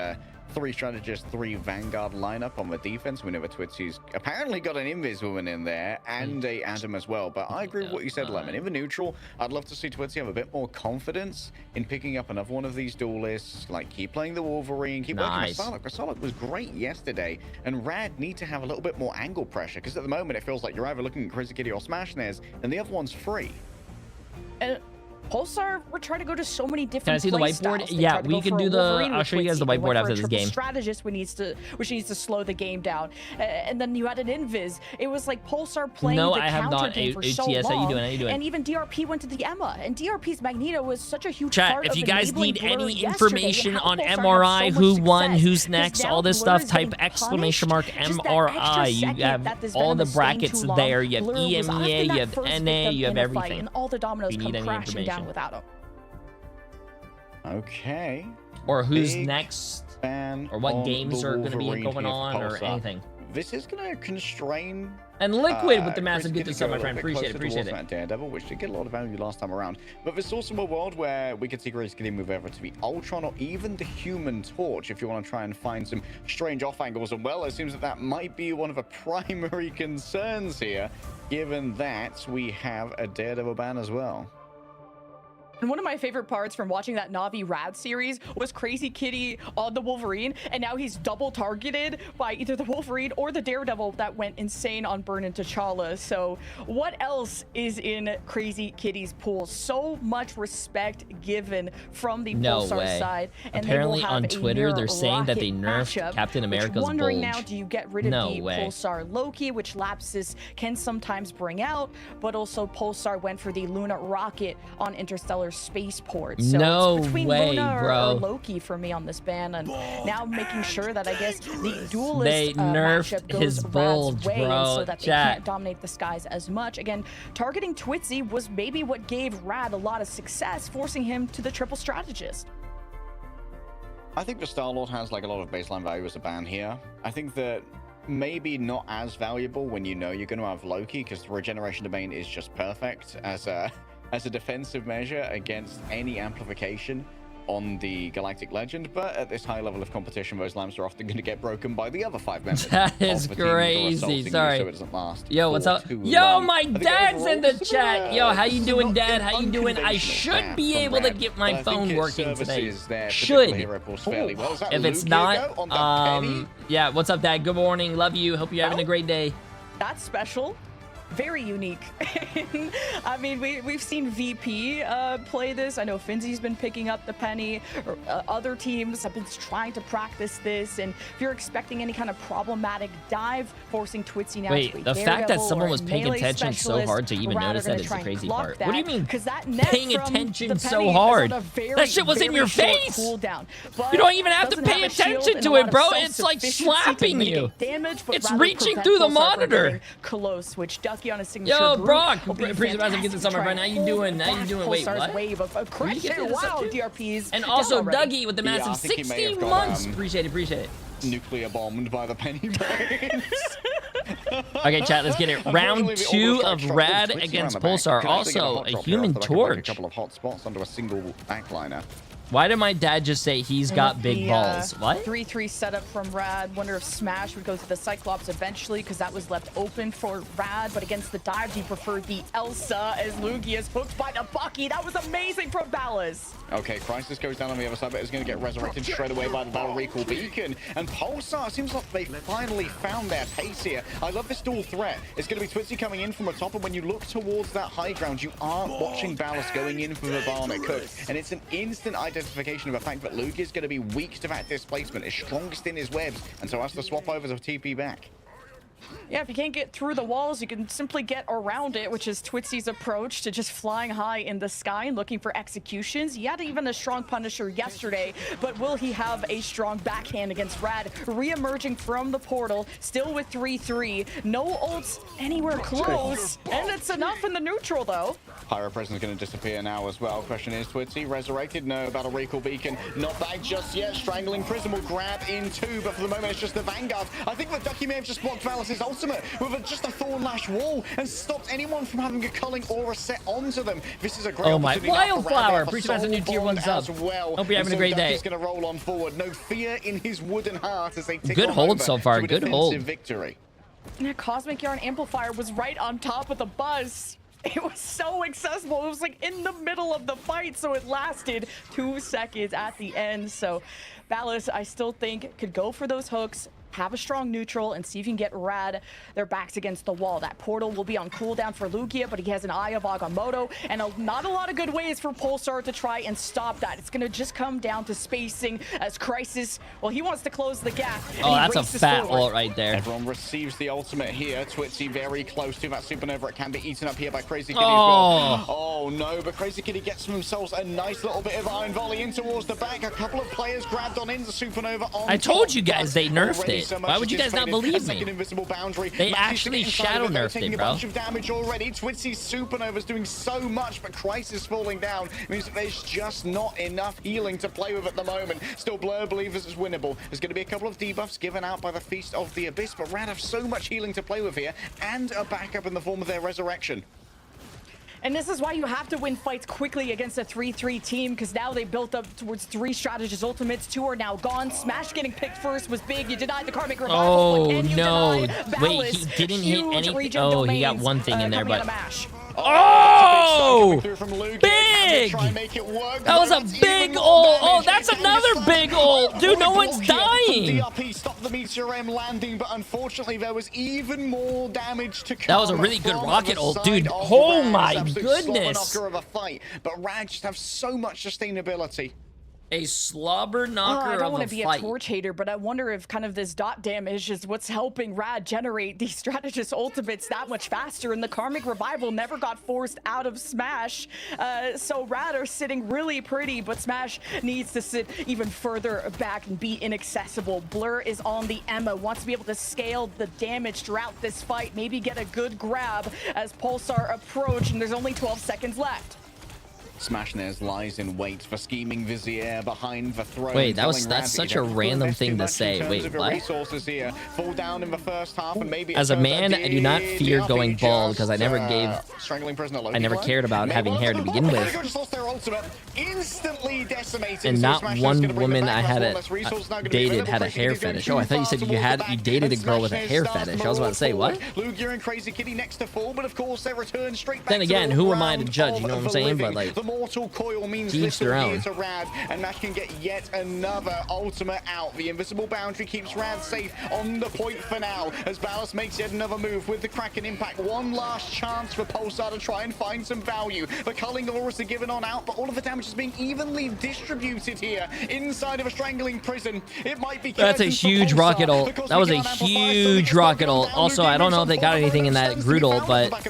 3 strategist, 3 Vanguard lineup on the defense. We know that Twitzy's apparently got an Invis woman in there and a Adam as well. But I agree with what you said, Lemon. In the neutral, I'd love to see Twitzy have a bit more confidence in picking up another one of these duelists. Like, keep playing the Wolverine, keep working with Psylocke. Psylocke was great yesterday, and Rad need to have a little bit more angle pressure, because at the moment it feels like you're either looking at Crazy Kitty or Smash Nares, and the other one's free. Pulsar, we're trying to go to so many different. Can I see the whiteboard? Yeah, we can do the. I'll show you guys the whiteboard after this game. Strategist, which needs to slow the game down, and then you had an Invis. It was like Pulsar playing the counter game for so long. How you doing? And even DRP went to the Emma, and DRP's Magneto was such a huge part of if you guys need any information on MRI, who won, who's next, all this stuff, type exclamation mark MRI. You have all the brackets there. You have EMEA, you have NA, you have everything. And all the dominoes come crashing down without him. Okay. Or who's next, or what games are going to be going on, or anything. This is going to constrain. And Liquid with the massive gift to sub, my friend. Appreciate it. That Daredevil, which did get a lot of value last time around. But there's also a world where we could see Grace getting move over to the Ultron or even the Human Torch if you want to try and find some strange off angles. And well, it seems that might be one of the primary concerns here, given that we have a Daredevil ban as well. And one of my favorite parts from watching that Na'Vi Rad series was Crazy Kitty on the Wolverine, and now he's double targeted by either the Wolverine or the Daredevil that went insane on Burn and T'Challa. So what else is in Crazy Kitty's pool? So much respect given from the Pulsar side. And apparently on Twitter they're saying that they nerfed Captain America's wondering bulge. Now, do you get rid of the Pulsar Loki, which Lapsus can sometimes bring out, but also Pulsar went for the Luna Rocket on Interstellar Spaceport. So it's between Luna or Loki for me on this ban, and now making sure that I guess the duelist matchup goes Rad's way, so that they can't dominate the skies as much. Again, targeting Twitzy was maybe what gave Rad a lot of success, forcing him to the triple strategist. I think the Star-Lord has like a lot of baseline value as a ban here. I think that maybe not as valuable when you know you're going to have Loki, because the regeneration domain is just perfect as a defensive measure against any amplification on the Galactic Legend, but at this high level of competition, those lamps are often going to get broken by the other 5 members. That is crazy. Sorry. So it doesn't last. Yo, what's up? Yo, my dad's in the chat. Yo, how you doing, Dad? How you doing? I should be able to get my phone working today. Should. If it's not, yeah. What's up, Dad? Good morning. Love you. Hope you're having a great day. That's special. Very unique. I mean, we've seen VP play this. I know Finzy's been picking up the penny. Or, other teams have been trying to practice this. And if you're expecting any kind of problematic dive, forcing Twitzy now to be the fact that someone was paying attention so hard to even notice that is the crazy part. What do you mean paying attention so hard? That shit was in your face! You don't even have to pay attention to it, bro. It's like slapping you. It's reaching through the monitor. Close, which on a signature. Yo, Brock, appreciate it. Get this on my friend. How you doing? How you doing? Wait, what? Wave of wow, DRPs. And also Dougie with the massive 16 months. Appreciate it. Nuclear bombed by the penny brains. Okay, chat, let's get it. Round 2 of Rad against Pulsar. Also, a Human Torch. A couple of hot spots under a single backliner. Why did my dad just say he's got big balls? What? 3-3 setup from Rad. Wonder if Smash would go to the Cyclops eventually, because that was left open for Rad. But against the dive, he preferred the Elsa as Lugia is hooked by the Bucky. That was amazing from Ballas. Okay, Crisis goes down on the other side, but is going to get resurrected straight away by the Battle Recall Beacon. And Pulsar seems like they finally found their pace here. I love this dual threat. It's going to be Twitzy coming in from the top, and when you look towards that high ground, you aren't watching Ballas going in for the Barnet Cook. And it's an instant identification of the fact that Lugia is going to be weak to that displacement, is strongest in his webs, and so has to swap over to TP back. Yeah, if you can't get through the walls, you can simply get around it, which is Twitzy's approach to just flying high in the sky and looking for executions. He had even a strong Punisher yesterday, but will he have a strong backhand against Rad? Re-emerging from the portal, still with 3-3. No ults anywhere close, and it's enough in the neutral, though. Pyro Presence is going to disappear now as well. Question is, Twitzy resurrected? No. Battle Recall Beacon not back just yet. Strangling Prism will grab in 2, but for the moment it's just the Vanguard. I think that Ducky may have just blocked Ballas' ultimate with just a Thorn Lash wall and stopped anyone from having a culling or a set onto them. This is a great opportunity. Wildflower! Appreciate a new tier 1 sub. Well. Hope you're having a great day. He's going to roll on forward. No fear in his wooden heart as they tick good hold so far. Good hold. Victory. Yeah, Cosmic Yarn Amplifier was right on top of the buzz. It was so accessible. It was like in the middle of the fight, so it lasted 2 seconds at the end. So Ballas, I still think, could go for those hooks, have a strong neutral, and see if you can get Rad their backs against the wall. That portal will be on cooldown for Lugia, but he has an Eye of Agamotto, and not a lot of good ways for Pulsar to try and stop that. It's going to just come down to spacing as Crisis, well, he wants to close the gap. Oh, that's a fat ult right there. Everyone receives the ultimate here. Twitzy very close to that Supernova. It can be eaten up here by Crazy Kitty as well. Oh, no, but Crazy Kitty gets themselves a nice little bit of Iron Volley in towards the back. A couple of players grabbed on into Supernova. I told you guys they nerfed it. Why would you guys not believe me? They actually shadow nerfed it, bro. Bunch of damage already. Twitzy's Supernova's doing so much, but Crisis falling down means that there's just not enough healing to play with at the moment. Still, Blur believes it's winnable. There's going to be a couple of debuffs given out by the Feast of the Abyss, but Rad have so much healing to play with here, and a backup in the form of their Resurrection. And this is why you have to win fights quickly against a 3-3 team, because now they built up towards 3 strategist ultimates. 2 are now gone. Smash getting picked first was big. You denied the Karmic Revival. Oh, no. Wait, he didn't hit anything. Oh, he got one thing in there, but... Oh! Big! That was a big ult. Oh, that's another big ult. Dude, no one's dying. DRP stopped the Meteor M landing, but unfortunately there was even more damage to come. That was a really good rocket ult, dude. Oh my goodness. Of a fight, but Rad just have so much sustainability. A slobber knocker of a fight. I don't want to be a torch hater, but I wonder if kind of this dot damage is what's helping Rad generate these strategist ultimates that much faster, and the Karmic Revival never got forced out of Smash. So Rad are sitting really pretty, but Smash needs to sit even further back and be inaccessible. Blur is on the Emma, wants to be able to scale the damage throughout this fight, maybe get a good grab as Pulsar approach, and there's only 12 seconds left. Smashnez lies in wait for scheming Vizier behind the throne. Wait, that's such a random thing to say. Wait, what? Resources here fall down in the first half, and maybe as a man, I do not fear going bald because I never I never cared about having hair to begin with. And not one woman I had dated had a hair fetish. Oh, I thought you said you dated a girl with a hair fetish. I was about to say, what? Then again, who am I to judge? You know what I'm saying? But like, the mortal coil means each their own. to Rad, and Nash can get yet another ultimate out. The invisible boundary keeps Rad safe on the point for now, as Ballas makes yet another move with the Kraken impact. One last chance for Pulsar to try and find some value. The culling auras are given on out, but all of the damage is being evenly distributed here inside of a strangling prison. It might be that's a huge rocket ult. That was a huge rocket ult. Also, I don't know if they got anything in that Groot ult, but come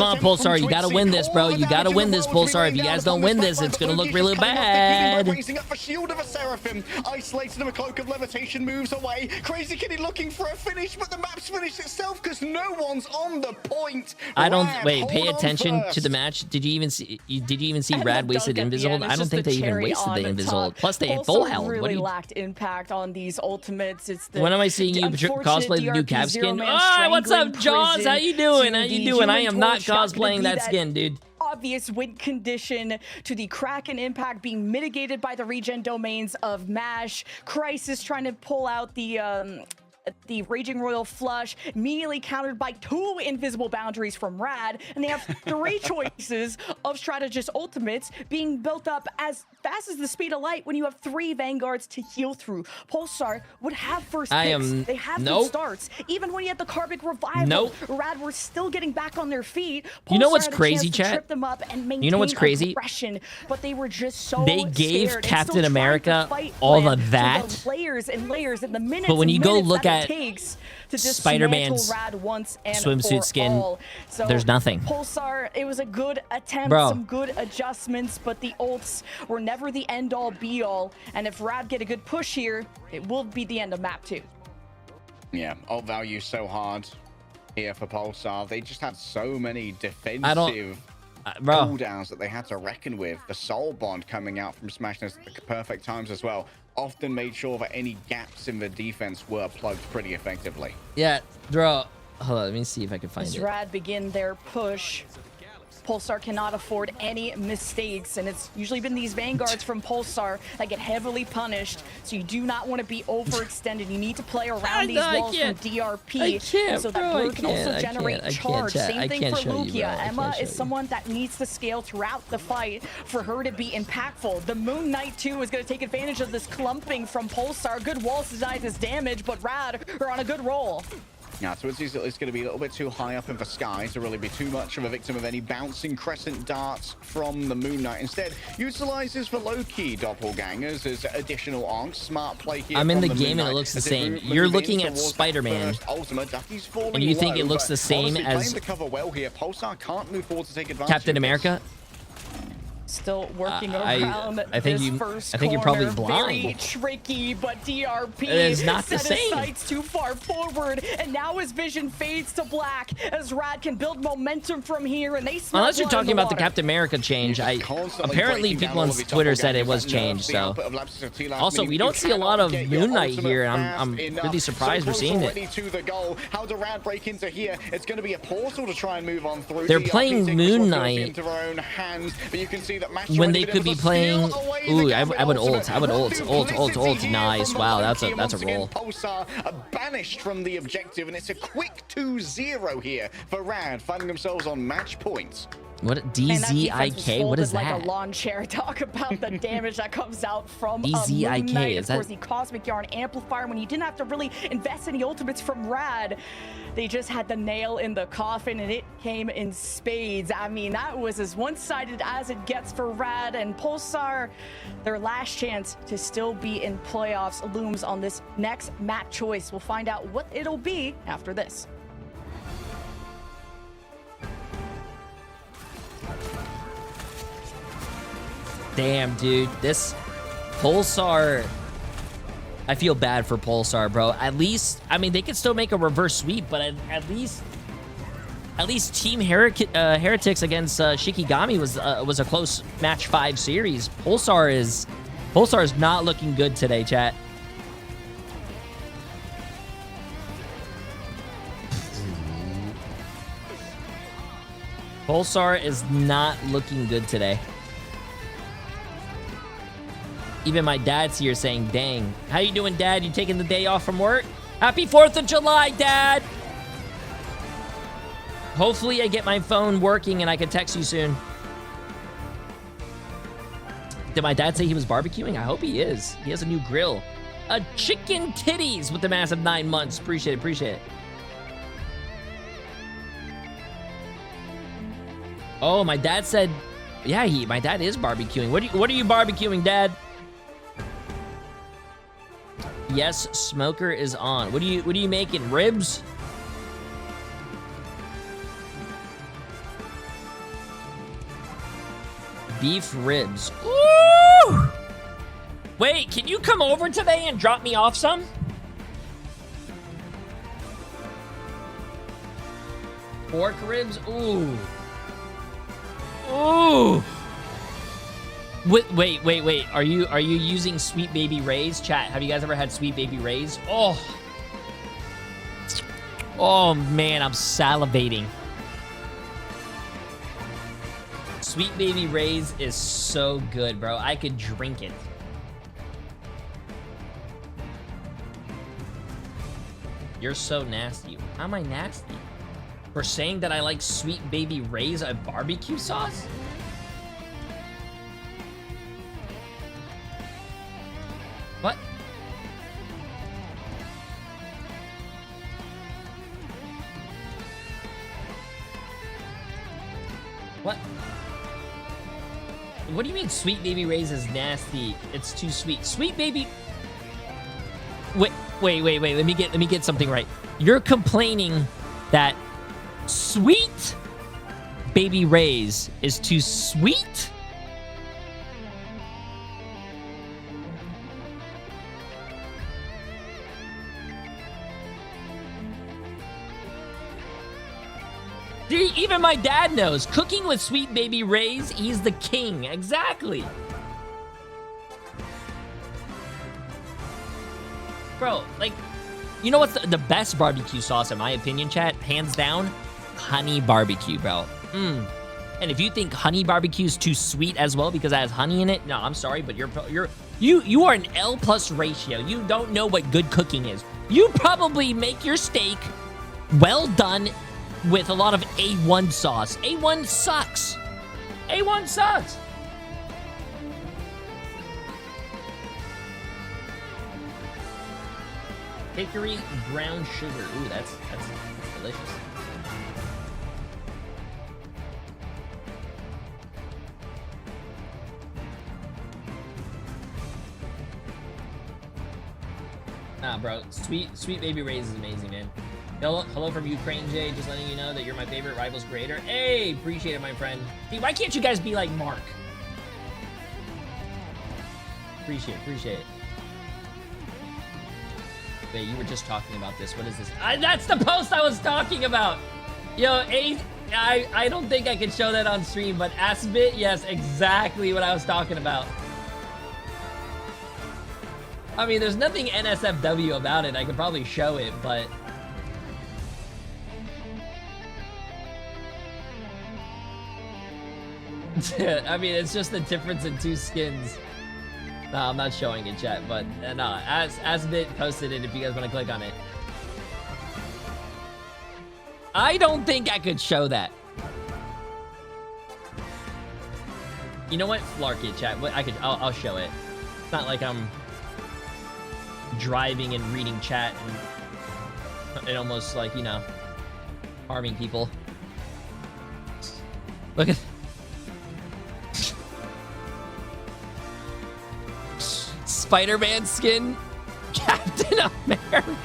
on, Pulsar, you gotta win this, bro. You gotta win this, Pulsar. If you guys don't win this, it's gonna look really bad. Raising up a shield of a Seraphim, isolated him, a cloak of levitation moves away. Crazy Kitty looking for a finish, but the map's finished itself because no one's on the point. I don't wait. Pay attention to the match. Did you even see? Did you even see Rad wasted Invisible? I don't think they even wasted the Invisible. Plus, they had full health. What do you? Lacked impact on these ultimates. It's the when am I seeing you cosplay the new Cap skin? Oh, what's up, Jaws? How you doing? How you doing? I am not cosplaying that skin, dude. Obvious win condition to the Kraken impact being mitigated by the regen domains of MASH. Crisis trying to pull out the Raging Royal Flush, immediately countered by 2 invisible boundaries from Rad, and they have 3 choices of strategist ultimates being built up as fast as the speed of light when you have 3 Vanguards to heal through. Pulsar would have first picks. They have good starts. Even when you had the Karmic Revival, Rad were still getting back on their feet. Pulsar you know what's had a crazy, chance to chat? trip them up and maintain you know what's crazy? But they were just so they gave scared Captain America all of that. The layers and layers and the minutes. But when you go look at takes to Spider-Man's Rad once and swimsuit skin, so there's nothing. Pulsar, it was a good attempt, some good adjustments, but the ults were never the end-all be-all. And if Rad get a good push here, it will be the end of map 2. Yeah, ult value so hard here for Pulsar. They just had so many defensive cooldowns that they had to reckon with. The Soul Bond coming out from Smashness at the perfect times as well. Often made sure that any gaps in the defense were plugged pretty effectively. Yeah, bro. Hold on, let me see if I can find As it. Rad begin their push, Pulsar cannot afford any mistakes, and it's usually been these Vanguards from Pulsar that get heavily punished, so you do not want to be overextended. You need to play around these walls from DRP so that Blur can also generate charge. Same thing for Lugia. Emma is someone that needs to scale throughout the fight for her to be impactful. The Moon Knight too is going to take advantage of this clumping from Pulsar. Good walls denies his damage, but Rad are on a good roll. Yeah, so it's going to be a little bit too high up in the sky to really be too much of a victim of any bouncing crescent darts from the Moon Knight. Instead, utilizes the low-key doppelgangers as additional onks. Smart play here. I'm in the game and it looks the same. You're looking at Spider-Man, and you think it looks the same as the cover well here. Pulsar can't move forward to take advantage. Captain America? Still working around I think you're probably blind. Very tricky, but DRP is not the same. His sights too far forward, and now his vision fades to black as Rad can build momentum from here, and they smell unless you're talking about the Captain America change, apparently people on Twitter said it was changed. So also we don't see a lot of Moon Knight here. I'm really surprised we're seeing it. How do Rad break into here? It's going to be a portal to try and move on through. They're playing Moon Knight when they could be playing. Ooh, I would ult. Nice. Wow, that's a roll. Pulsar are banished from the objective, and it's a quick 2-0 here for Rad, finding themselves on match points. What DZIK? What is that? Like a lawn chair. Talk about the damage that comes out from DZIK. Of course, the Cosmic Yarn Amplifier when you didn't have to really invest any ultimates from Rad. They just had the nail in the coffin, and it came in spades. I mean, that was as one-sided as it gets for Rad and Pulsar. Their last chance to still be in playoffs looms on this next map choice. We'll find out what it'll be after this. Damn, dude, this Pulsar, I feel bad for Pulsar, bro. At least, I mean, they could still make a reverse sweep, but at least At least Team Heretics against Shikigami was a close match 5 series. Pulsar is not looking good today, chat. Pulsar is not looking good today. Even my dad's here saying, dang. How you doing, Dad? You taking the day off from work? Happy 4th of July, Dad! Hopefully I get my phone working and I can text you soon. Did my dad say he was barbecuing? I hope he is. He has a new grill. A chicken titties with the massive 9 months. Appreciate it, appreciate it. Oh, my dad said, yeah, my dad is barbecuing. What are you barbecuing, Dad? Yes, smoker is on. What are you making? Ribs? Beef ribs. Ooh! Wait, can you come over today and drop me off some? Pork ribs? Ooh. Ooh. Wait. Are you using Sweet Baby Ray's? Chat, have you guys ever had Sweet Baby Ray's? Oh. Oh man, I'm salivating. Sweet Baby Ray's is so good, bro. I could drink it. You're so nasty. How am I nasty? For saying that I like Sweet Baby Ray's barbecue sauce? What? What? What do you mean Sweet Baby Ray's is nasty? It's too sweet. Sweet Baby... Wait. Let me get something right. You're complaining that Sweet Baby Ray's is too sweet? Even my dad knows. Cooking with Sweet Baby Ray's, he's the king. Exactly. Bro, like, you know what's the best barbecue sauce, in my opinion, chat? Hands down, honey barbecue, bro. And if you think honey barbecue is too sweet as well because it has honey in it, no, I'm sorry, but you are an L+ ratio. You don't know what good cooking is. You probably make your steak well done with a lot of A1 sauce. A1 sucks. A1 sucks. Hickory brown sugar. Ooh, that's delicious. Nah, bro. Sweet Baby Ray's is amazing, man. Hello from Ukraine, Jay. Just letting you know that you're my favorite Rivals creator. Hey, appreciate it, my friend. Hey, why can't you guys be like Mark? Appreciate it. Wait, you were just talking about this. What is this? That's the post I was talking about. Yo, I don't think I can show that on stream, but Asbit, yes, exactly what I was talking about. I mean, there's nothing NSFW about it. I could probably show it, but... I mean, it's just the difference in two skins. No, I'm not showing it, chat, but no, Asbit posted it if you guys want to click on it. I don't think I could show that. You know what? Flark it, chat. I'll show it. It's not like I'm driving and reading chat and almost like, you know, harming people. Look at... Spider-Man skin, Captain America.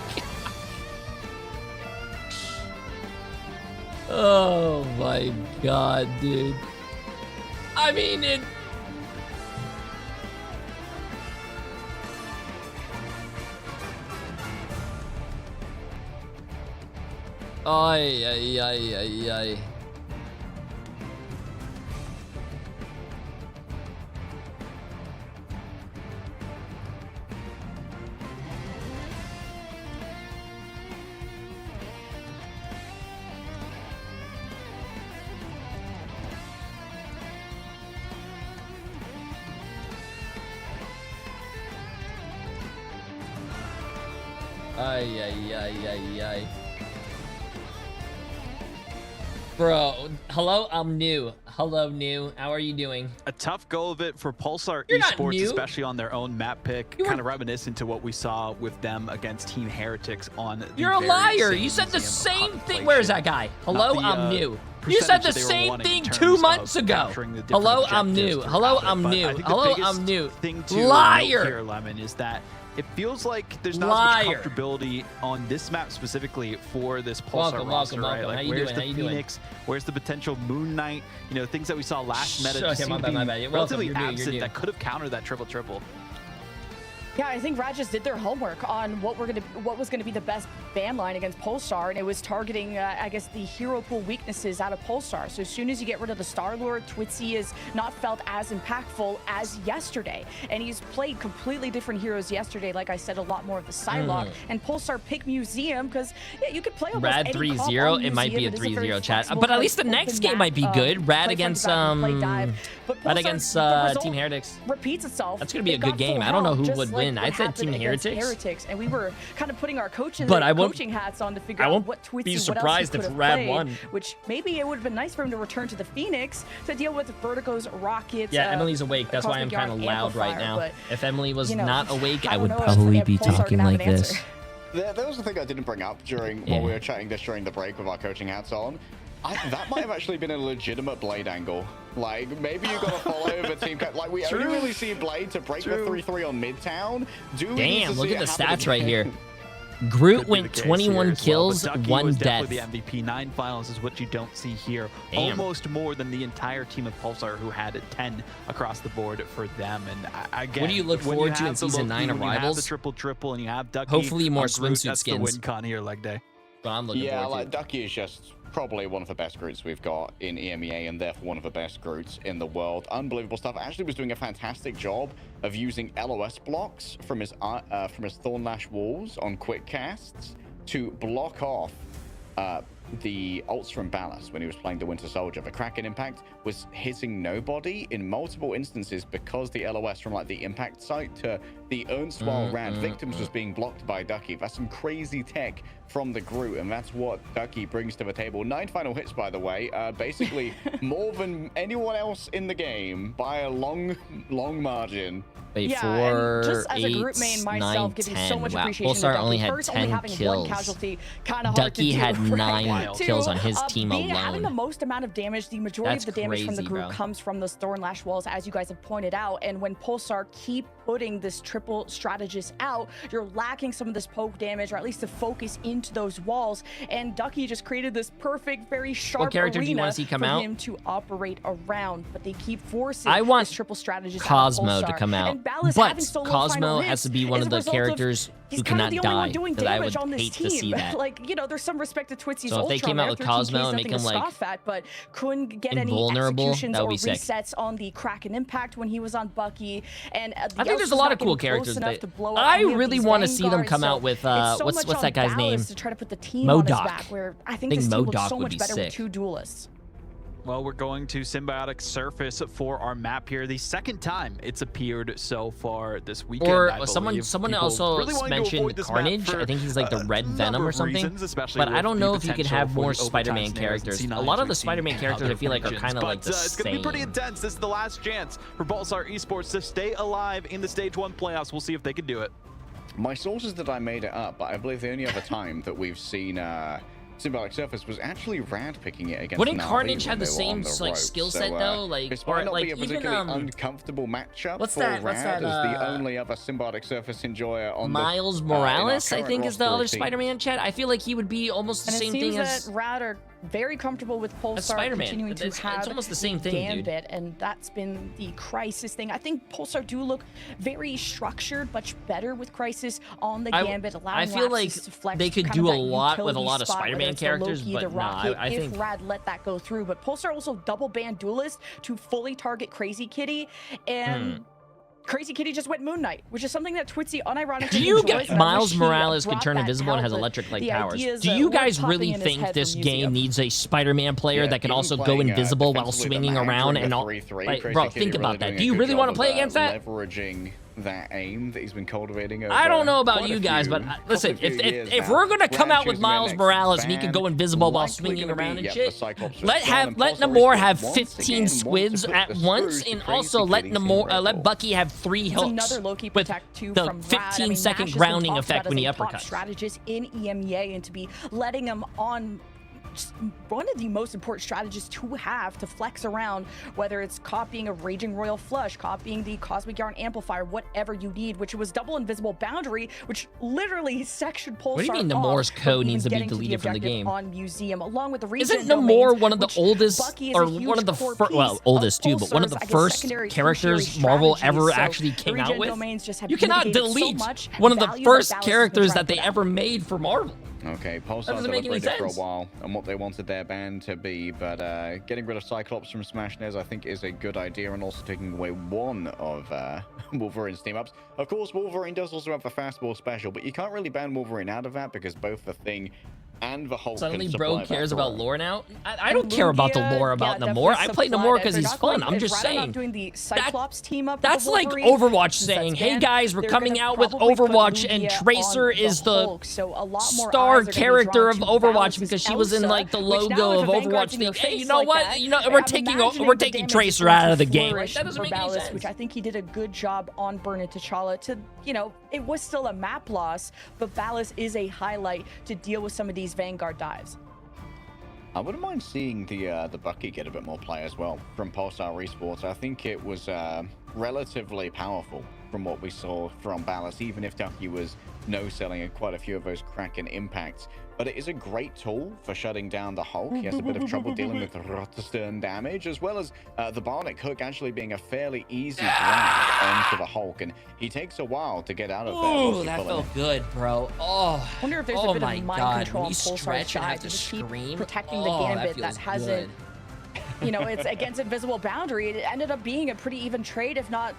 Oh my god, dude. I mean, it... Ay, ay, ay, ay, ay. Ay, ay, ay, ay, ay. Bro, hello, I'm new. Hello, new. How are you doing? A tough go of it for Pulsar You're not Esports, new. especially on their own map pick. Kind of reminiscent to what we saw with them against Team Heretics on the You're a very liar. same You said the museum of same thing. Where's that guy? Hello, Not the, I'm new. You said the percentage that they were same wanting thing in 2 terms months of ago. capturing the different Hello, I'm objectives new. throughout Hello, it. I'm But new. I think the Hello, biggest I'm new. thing to Liar. note here, Lemon, is that it feels like there's not Liar. as much comfortability on this map specifically for this Pulsar Welcome, roster, welcome, right? welcome. Like, How you where's doing? the How you doing? Phoenix? Where's the potential Moon Knight? You know, things that we saw last meta Okay, just my seem bad, to be my bad. Welcome, relatively you're new, you're absent new. that could have countered that triple-triple. Yeah, I think Rad just did their homework on what was gonna be the best ban line against Pulsar, and it was targeting, I guess, the hero pool weaknesses out of Pulsar. So as soon as you get rid of the Star Lord, Twitzy is not felt as impactful as yesterday, and he's played completely different heroes yesterday. Like I said, a lot more of the Psylocke, and Pulsar pick Museum because yeah, you could play almost Rad any 3-0. comp on It might be a Museum. It is 3-0 chat, flexible, but at like, least the open next game map, might be good. Rad play against front to back and play dive. But Rad Pulsar, against the result Team Heretics. repeats itself. That's gonna be It a good got game. full I don't know hell, who just would like win. what I said happened Team against Heretics. And we were kind of putting our coaching hats on to figure I out won't what Twitzy, be what else surprised he if could have Rad played, won. which maybe it would have been nice for him to return to the Phoenix to deal with Vertigo's rockets. Yeah, Emily's awake. That's why I'm Cosmic kind of Yarn loud right amplifier, now. but, If Emily was you know, not awake, I don't would know if probably be Pulsar talking gonna have like an this. answer. There was the thing I didn't bring up while we were chatting this during the break with our coaching hats on. That might have actually been a legitimate Blade angle. Like, maybe you got to follow the team. Like, we only really see Blade to break the 3-3 on Midtown. Damn, look at the stats right here. Groot went 21 kills, well, 1 was death. definitely the MVP. 9 finals is what you don't see here. Damn. Almost more than the entire team of Pulsar, who had 10 across the board for them. And again, What do you look when forward to have in the Season Loki, 9 when you have Arrivals? the triple and you have Ducky. Hopefully more on Groot, swimsuit that's skins. the win con here leg day. But I'm looking Yeah, forward like to. Ducky is just probably one of the best Groots we've got in EMEA, and therefore one of the best Groots in the world. Unbelievable stuff. Actually was doing a fantastic job of using LOS blocks from his Thornlash walls on quick casts to block off the ults from Ballast when he was playing the Winter Soldier. The Kraken impact was hitting nobody in multiple instances because the LOS from like the impact site to the erstwhile Rad victims was being blocked by Ducky. That's some crazy tech from the Groot, and that's what Ducky brings to the table. 9 final hits, by the way, basically more than anyone else in the game by a long margin. Wait, Yeah, 4, and just as 8, a group main 9, myself, giving 10. so much Wow, appreciation to Pulsar Ducky. only had First, only 10 having kills. one casualty, kind of hard Ducky to do, had right? 9 kills on his team alone. Having the most amount of damage, the majority That's of the damage from the crazy, group bro. comes from those Thornlash walls, as you guys have pointed out. And when Pulsar keep putting this triple strategist out, you're lacking some of this poke damage, or at least to focus into those walls. And Ducky just created this perfect, very sharp character do you arena wanna see come for out? him to operate around. But they keep forcing I want this triple strategist Cosmo out of to Pulsar. come out, And Ballast having but solo Cosmo final has hits to be one is of a the result characters he's who kind of cannot the only one die, doing because I damage would on this hate team. to see that. Like, you know, there's some respect to Twitzy's So if they Ultron came out there, with 13K Cosmo is and make nothing to him, like, scoff at, but couldn't get any invulnerable, executions that or would be sick. resets on the Kraken impact when he was on Bucky. And I think there's a lot of cool characters. I really want to see them come out with what's that guy's name? To try to put the team on his MODOK. back, where I think this team looks MODOK so would much be better sick. with 2 duelists. Well, we're going to Symbiotic Surface for our map here. The second time it's appeared so far this weekend. Or I someone believe. also People really wanting to mentioned avoid this map Carnage. for I think he's like the Red a Venom number or of something. reasons, especially But I with don't the know if you could potential have for more the overtime Spider-Man snares and characters. A C9s lot of we've the seen Spider-Man in characters I other feel like are regions. kind of like But, the it's going to be pretty same. intense. This is the last chance for Pulsar Esports to stay alive in the Stage 1 playoffs. We'll see if they can do it. My source is that I made it up, but I believe the only other time that we've seen Symbiotic Surface was actually Rad picking it against Wouldn't Na'Vi Carnage when have the they were same on the like ropes. skill So, set though? Like, this or might not like be a even particularly uncomfortable matchup what's for that? Rad What's that? as the only other Symbiotic Surface enjoyer on Miles the, in our Morales, I current think, is the roster of other teams. Spider-Man chat. I feel like he would be almost the And it same seems thing as that Rad are very comfortable with Pulsar continuing to have it's almost the same thing, Gambit, and that's been the Crisis thing. I think Pulsar do look very structured, much better with Crisis on the Gambit, allowing I feel like to flex they could do a lot with a lot of Spider-Man characters, but no, I think Rad let that go through. But Pulsar also double ban Duelist to fully target Crazy Kitty, and Crazy Kitty just went Moon Knight, which is something that Twitzy unironically Do you enjoys. guys, Miles Morales can turn invisible and has electric-like powers. Do you guys really think this game needs a Spider-Man player that can also go invisible while swinging around and all? Like, bro, think about that. Do you really want to play against that? Leveraging that aim that he's been cultivating over I don't know about you guys, but listen, if we're gonna come out with Miles Morales and he can go invisible while swinging around and shit, let Namor have 15 squids at once, and also let Bucky have 3 hooks another Loki protect too the from 15-second grounding effect when he uppercuts. Strategist in EMEA, and to be letting him on one of the most important strategists to have to flex around, whether it's copying a Raging Royal Flush, copying the Cosmic Yarn Amplifier, whatever you need, which was double invisible boundary, which literally sectioned Pulsar. What do you mean Namor's code needs to be deleted from the game? On Museum, along with the Isn't Namor one of the oldest, or one of the well, oldest too, but one of the first characters Marvel ever actually came out with? You cannot delete one of the first characters that they ever made for Marvel. Okay, Pulsar deliberated for a while on what they wanted their band to be, but getting rid of Cyclops from Smashnez I think is a good idea, and also taking away one of Wolverine's team-ups. Of course, Wolverine does also have the fastball special, but you can't really ban Wolverine out of that because both the Thing and the Hulk Suddenly can bro cares about lore now? I don't care about the lore about Namor. I play Namor because he's fun. I'm just saying. That's like Overwatch saying, hey guys, we're coming out with Overwatch, and Tracer is the star character of Overwatch because she was in like the logo of Overwatch thing. Hey, you know what? You know, we're taking Tracer out of the game. Like, that doesn't make any sense. Which I think he did a good job on Burn and T'Challa to, you know, it was still a map loss, but Ballas is a highlight to deal with some of these Vanguard dives. I wouldn't mind seeing the Bucky get a bit more play as well from Pulsar Esports. I think it was relatively powerful from what we saw from Ballas, even if Ducky was no-selling in quite a few of those Kraken impacts. But it is a great tool for shutting down the Hulk. He has a bit of trouble dealing with Rotterdam damage, as well as the Bionic Hook actually being a fairly easy drag onto the Hulk. And he takes a while to get out of there. Oh, that felt good, bro. Oh, I wonder if there's a bit of mind control on Pulsar's side to just keep protecting the Gambit that hasn't... You know, it's against invisible boundary. It ended up being a pretty even trade, if not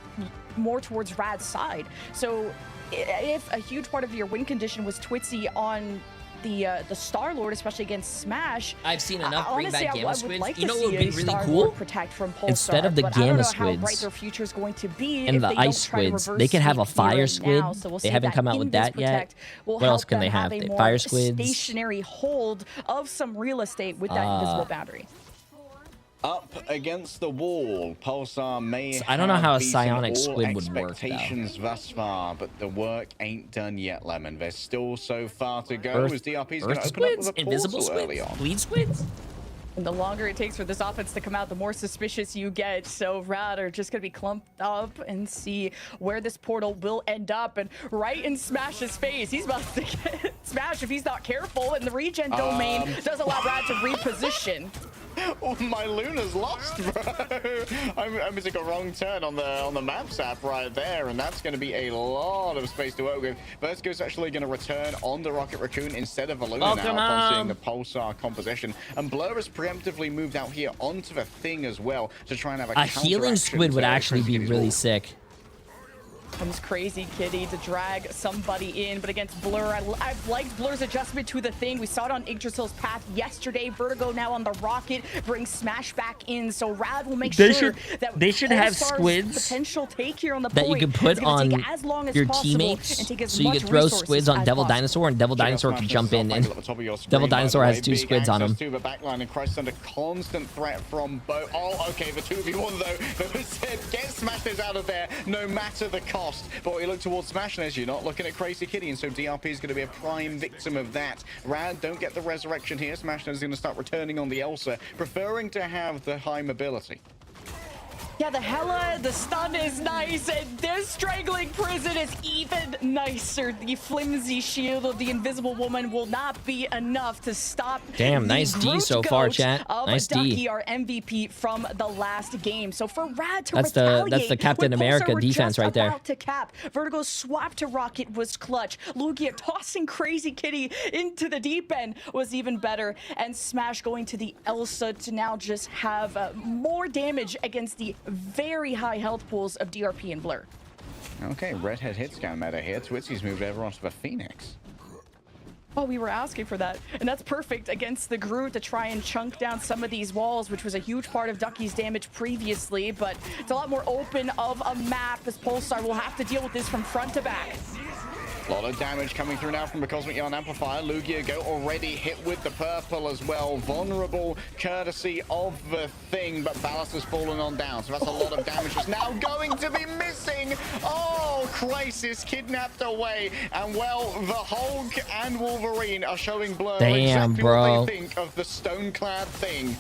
more towards Rad's side. So if a huge part of your win condition was Twitzy on the Star-Lord, especially against Smash, I've seen enough bring back Gamma Squids. Like, you know what would be really cool? From Pulsar, instead of the Gamma Squids and the Ice Squids, they could have a Fire Squid. Now. So they haven't come out with that yet. What else can they have? Fire Squids. Stationary hold of some real estate with that invisible boundary. Up against the wall, Pulsar may I don't know how a psionic squid would work, expectations thus far, but the work ain't done yet, Lemon. There's still so far to go. As DRP's going to open up with a invisible portal squids, early on. bleed squids. And the longer it takes for this offense to come out, the more suspicious you get. So Rad are just going to be clumped up and see where this portal will end up. And right in Smash's face, he's about to get smashed if he's not careful. And the regen domain does allow Rad to reposition. Oh, my Luna's lost, bro. I'm missing a wrong turn on the maps app right there, and that's going to be a lot of space to work with. Vertigo's actually going to return on the Rocket Raccoon instead of a Luna now upon seeing the Pulsar composition. And Blur has preemptively moved out here onto the Thing as well to try and have a healing squid would actually be really sick. Comes Crazy Kitty to drag somebody in, but against Blur, I've liked Blur's adjustment to the Thing. We saw it on Yggdrasil's path yesterday. Vertigo now on the Rocket brings Smash back in, so Rad will make sure that they should have squids potential take here on the that you can put on your teammates, so you can throw squids on Devil Dinosaur, and Devil Dinosaur can jump in, and Devil Dinosaur has 2 squids on him. To the backline, and Christ under constant threat from both. Oh, okay, the 2v1 though. It said get Smashnez out of there, no matter the cost. But when you look towards Smashnez, you're not looking at Crazy Kitty, and so DRP is going to be a prime victim of that. Rad don't get the resurrection here. Smashnez is going to start returning on the Elsa, preferring to have the high mobility. Yeah, the Hela, the stun is nice, and this strangling prison is even nicer. The flimsy shield of the Invisible Woman will not be enough to stop. Damn, nice D so far, chat. Nice D. Ducky, our MVP from the last game. So for Rad to that's the Captain America defense right there. To cap, Vertigo's swap to Rocket was clutch. Lugia tossing Crazy Kitty into the deep end was even better, and Smash going to the Elsa to now just have more damage against the very high health pools of DRP and Blur. Okay, Redhead hit scan meta here. Twitzy's moved everyone to the Phoenix. Oh, we were asking for that, and that's perfect against the Groot to try and chunk down some of these walls, which was a huge part of Ducky's damage previously, but it's a lot more open of a map as Pulsar will have to deal with this from front to back. A lot of damage coming through now from the Cosmic Yarn Amplifier. Lugia go already hit with the purple as well. Vulnerable courtesy of the thing, but Ballast has fallen on down. So that's a lot of damage that's now going to be missing. Oh, Crisis kidnapped away. And well, the Hulk and Wolverine are showing Blur exactly what they think of the stone-clad thing.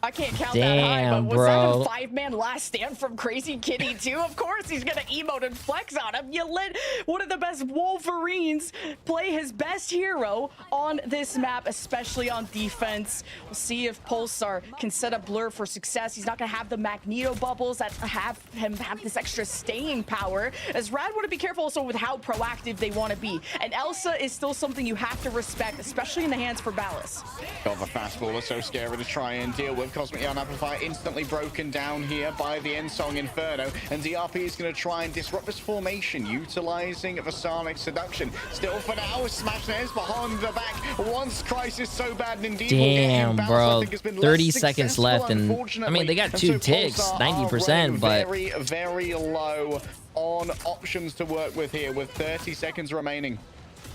I can't count that high, but was that a 5-man last stand from Crazy Kitty too? Of course he's gonna emote and flex on him. You let one of the best Wolverines play his best hero on this map, especially on defense. We'll see if Pulsar can set up Blur for success. He's not gonna have the Magneto bubbles that have him have this extra staying power, as Rad want to be careful also with how proactive they want to be. And Elsa is still something you have to respect, especially in the hands for Ballast. God, the fastball is so scary to try and deal with. Cosmic Yarn Amplifier instantly broken down here by the Ensong Inferno, and DRP is going to try and disrupt this formation, utilizing the Sonic Seduction. Still for now, Smash Nez behind the back. Once Crisis so bad and indeed. Damn, bro. 30 seconds left, and I mean, they got 2 ticks, 90%, but very, very low on options to work with here, with 30 seconds remaining.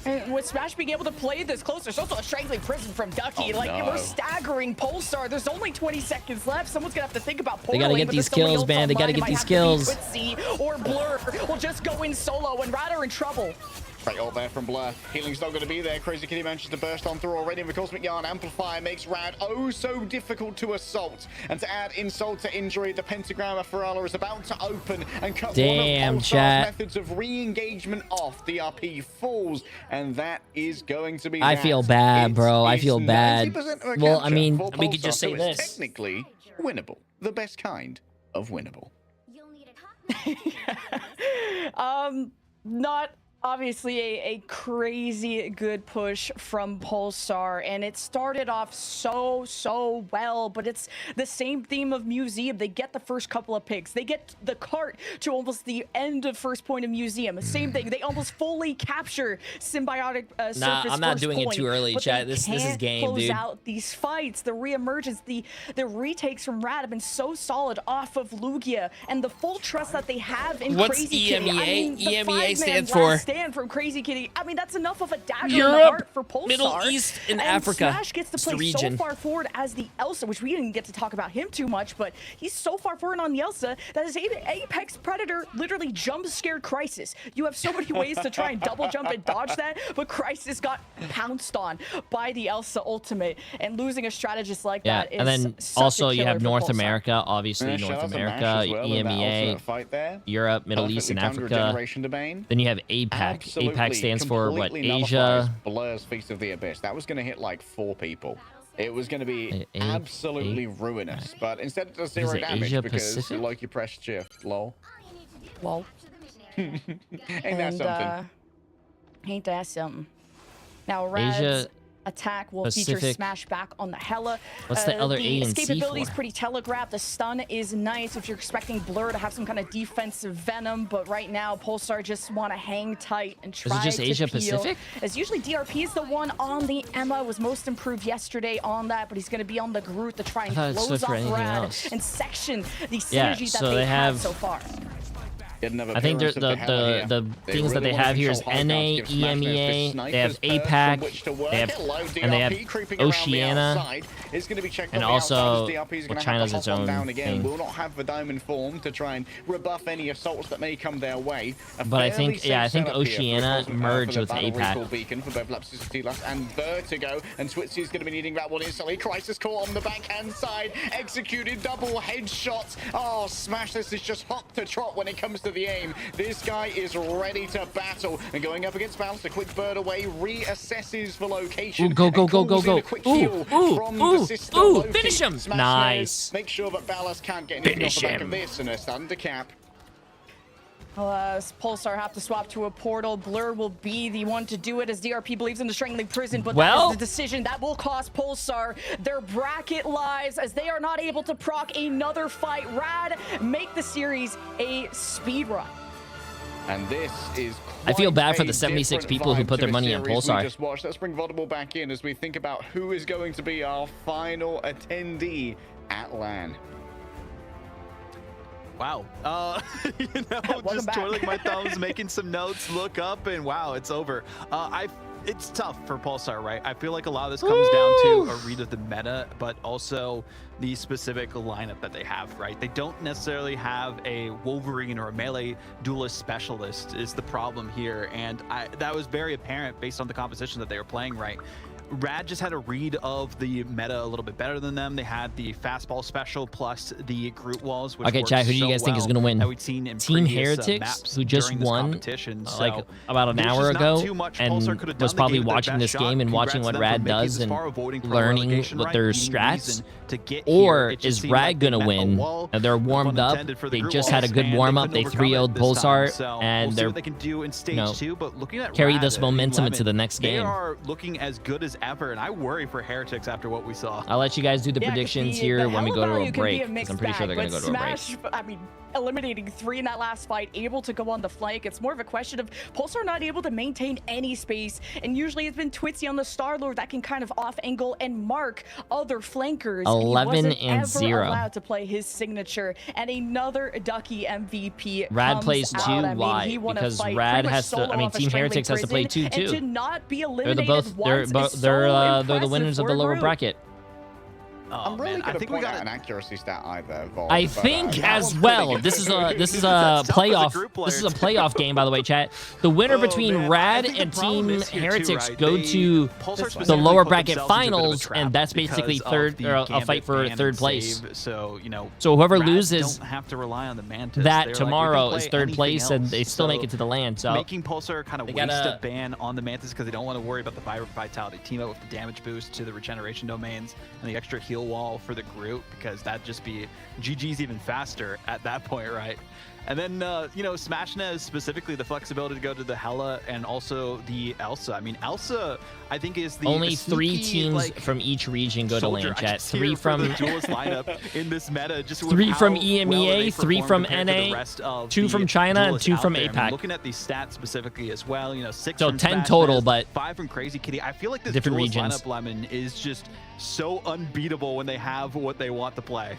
And with Smash being able to play this close, there's also a strangling prison from Ducky. We're staggering Pulsar. There's only 20 seconds left. Someone's gonna have to think about portaling. They gotta get these kills, man. They gotta get these kills. Or Blur will just go in solo, and Rad are in trouble. Right ult there from Blur. Healing's not going to be there. Crazy Kitty manages to burst on through already. The Cosmic Yarn Amplifier makes Rad oh so difficult to assault. And to add insult to injury, the Pentagram of Ferala is about to open and cut one of Pulsar's methods of re-engagement off. DRP falls, and that is going to be I feel bad, bro. I feel bad. Well, I mean, we could just say this. Technically winnable. The best kind of winnable. Not obviously a crazy good push from Pulsar, and it started off so well, but it's the same theme of Museum. They get the first couple of picks, they get the cart to almost the end of first point of Museum. Same thing, they almost fully capture symbiotic surface. I'm not doing it too early, chat. This is game, close dude. Out these fights, the reemergence, the retakes from Rad have been so solid off of Lugia, and the full trust that they have in Crazy Kitty. EMEA? I mean, EMEA stands for from Crazy Kitty. I mean, that's enough of a dagger Europe, in the heart for Pulsar. Middle East, and Africa. Smash gets to play so far forward as the Elsa, which we didn't get to talk about him too much, but he's so far forward on the Elsa that his Apex Predator literally jump scared Crisis. You have so many ways to try and double jump and dodge that, but Crisis got pounced on by the Elsa ultimate, and losing a strategist like that is and then also you have North America, obviously North America, EMEA, Europe, Middle East, and Africa. Then you have APAC. APAC stands for what? Asia. Blur's Feast of the Abyss. That was going to hit like 4 people. It was going to be absolutely ruinous. But instead it does 0 damage Asia because Pacific? like you pressed shift. Lol. Lol. Ain't that something? Ain't that something? Now Rad's attack will feature Smash back on the Hela. What's the other A and C for? The escapability is pretty telegraphed. The stun is nice if you're expecting Blur to have some kind of defensive venom, but right now Pulsar just want to hang tight and try is it just to Asia peel. Pacific? As usually DRP is the one on the Emma, was most improved yesterday on that, but he's going to be on the Groot to try and close off Rad and section the synergy that they have so far. I think the things that they have here is NA, EMEA, they have APAC, they have Oceania, is going to be checked And on the outside also, as DRP is going well, to China's have its to hop on own down again. thing. Will not have the diamond form to try and rebuff any assaults that may come their way. But I think, yeah, I think Oceania merged with APAC. Beacon for both Lapsus and Vertigo, and Twitsy's going to be needing that one instantly. Crisis Core on the backhand side, executed double headshots. Oh, Smash, this is just hot to trot when it comes to the aim. This guy is ready to battle, and going up against Bounce, a quick bird away, reassesses the location. Ooh, go, go, go, go, go. Ooh, finish him. Smash Nice. Make sure that Ballas can't get anything off the back of this, and a thunder cap. Pulsar have to swap to a portal. Blur will be the one to do it as DRP believes in the Strangling Prison, but that is the decision that will cost Pulsar their bracket lives as they are not able to proc another fight. Rad make the series a speed run. And this is I feel bad for the 76 people who put their money on Pulsar. Just watched. Let's bring Vodable back in as we think about who is going to be our final attendee at LAN. Wow. Just twirling my thumbs, making some notes, look up, and wow, it's over. It's tough for Pulsar, right? I feel like a lot of this comes down to a read of the meta, but also the specific lineup that they have, right? They don't necessarily have a Wolverine or a melee duelist specialist is the problem here, and that was very apparent based on the composition that they were playing, right? Rad just had a read of the meta a little bit better than them. They had the fastball special plus the group walls. Which okay, chat, who do you guys think is going to win? Team Heretics, who just won like about an hour ago and was probably watching this game and watching what Rad does and learning what their strats? Or is Rad going to win? And they're warmed up. They just had a good warm-up. They 3-0'd Pulsar, and they're, carry this momentum into the next game. They are looking as good as ever, and I worry for Heretics after what we saw. I'll let you guys do the predictions here when we go to a break, because I'm pretty sure they're going to go to a break. I mean, eliminating 3 in that last fight, able to go on the flank. It's more of a question of Pulsar not able to maintain any space, and usually it's been Twitsy on the Star-Lord that can kind of off-angle and mark other flankers. 11 he and wasn't 0. ever allowed to play his signature, and another Ducky MVP Rad plays 2. out. Why? He won because a fight Rad has to. I mean, Team Heretics has to play 2 too. And to not be They're eliminated they're the winners of the lower bracket. I'm really going to point out an accuracy stat either. I think as well. This is a playoff. This is a playoff game, by the way, chat. The winner between Rad and Team Heretics go to the lower bracket finals, and that's basically third, or a fight for third place. So whoever loses don't have to rely on the Mantis. that tomorrow is third place, and they still make it to the LAN. So making Pulsar kind of waste a ban on the Mantis because they don't want to worry about the Vitality. Team up with the damage boost to the regeneration domains and the extra heal wall for the group, because that'd just be GG's even faster at that point, right? And then, Smashna is specifically the flexibility to go to the Hela and also the Elsa. I mean, Elsa, I think, is the only sneaky, 3 teams from each region go to LAN, chat. 3 from the duelist lineup in this meta. Just 3 from EMEA, 3 from NA, 2 from China, and 2 from APAC. I mean, looking at these stats specifically as well, 6 so from 10 total, but 5 from Crazy Kitty. I feel like this different duelist regions. lineup, Lemon, is just so unbeatable when they have what they want to play.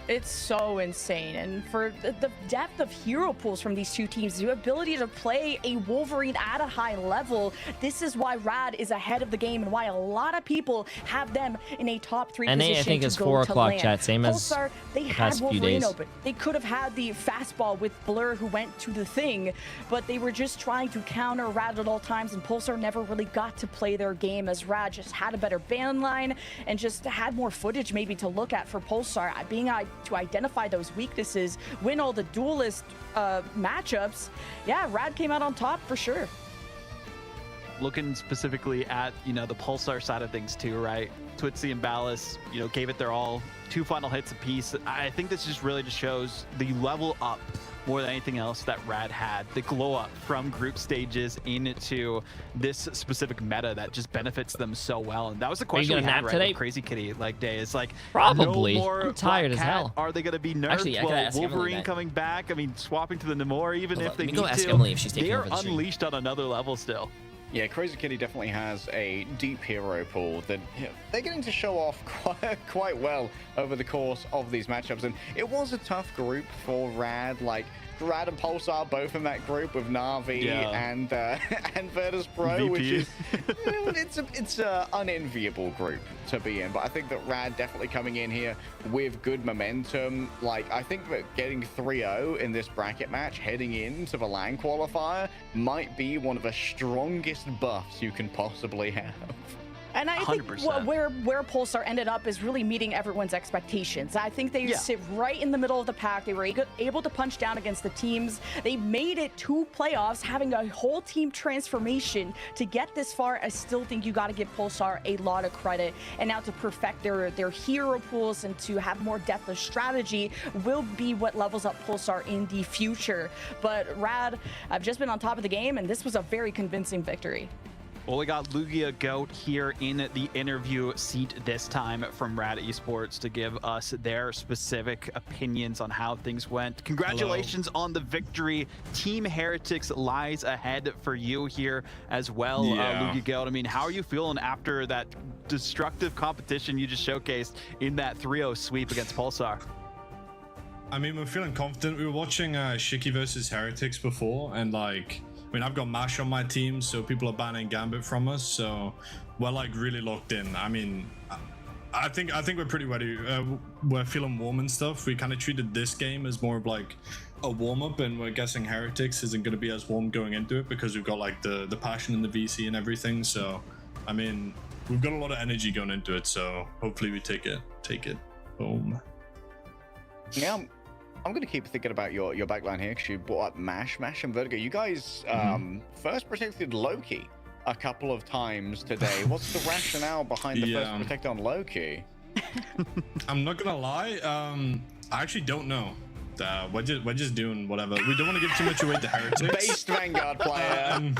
It's so insane, and for the depth of hero pools from these two teams, the ability to play a Wolverine at a high level, this is why Rad is ahead of the game and why a lot of people have them in a top 3 position. NA, I think, is 4 o'clock, chat, same as Pulsar, they the had past few Wolverine days. open. They could have had the fastball with Blur, who went to the thing, but they were just trying to counter Rad at all times, and Pulsar never really got to play their game as Rad just had a better ban line and just had more footage maybe to look at for Pulsar, being to identify those weaknesses, win all the duelist matchups. Yeah, Rad came out on top for sure. Looking specifically at, the Pulsar side of things too, right? Twitsy and Ballas, gave it their all. 2 final hits apiece. I think this just really just shows the level up more than anything else that Rad had. The glow up from group stages into this specific meta that just benefits them so well. And that was the question we had, right? Today? Crazy Kitty day. It's like, probably. No more I'm tired Black as Cat. hell. Are they going to be nerfed? Actually, I could ask Wolverine Emily coming back. I mean, swapping to the Namor, even if they need to. Go ask Emily if she's taking they over are the stream. unleashed on another level still. Yeah, Crazy Kitty definitely has a deep hero pool that they're getting to show off quite well over the course of these matchups. And it was a tough group for Rad. Like, Rad and Pulsar both in that group with Na'Vi and Virtus Pro, which is it's an unenviable group to be in. But I think that Rad definitely coming in here with good momentum. Like, I think that getting 3-0 in this bracket match heading into the LAN qualifier might be one of the strongest buffs you can possibly have. And I think where Pulsar ended up is really meeting everyone's expectations. I think they sit right in the middle of the pack. They were able to punch down against the teams. They made it to playoffs, having a whole team transformation to get this far. I still think you got to give Pulsar a lot of credit. And now to perfect their hero pools and to have more depth of strategy will be what levels up Pulsar in the future. But Rad, I've just been on top of the game, and this was a very convincing victory. Well, we got Lugia Goat here in the interview seat this time from Rad Esports to give us their specific opinions on how things went. Congratulations on the victory. Team Heretics lies ahead for you here as well, Lugia Goat. I mean, how are you feeling after that destructive competition you just showcased in that 3-0 sweep against Pulsar? I mean, we're feeling confident. We were watching Shiki versus Heretics before, and like, I mean, I've got MASH on my team, so people are banning Gambit from us, so we're like really locked in. I mean, I think we're pretty ready. We're feeling warm and stuff. We kind of treated this game as more of like a warm-up, and we're guessing Heretics isn't going to be as warm going into it because we've got like the passion in the VC and everything. So, I mean, we've got a lot of energy going into it, so hopefully we take it home. Yeah. I'm going to keep thinking about your backline here because you brought up MASH and Vertigo. You guys first protected Loki a couple of times today. What's the rationale behind the first protect on Loki? I'm not going to lie. I actually don't know. We're just doing whatever. We don't want to give too much away to Heretics. Based Vanguard player.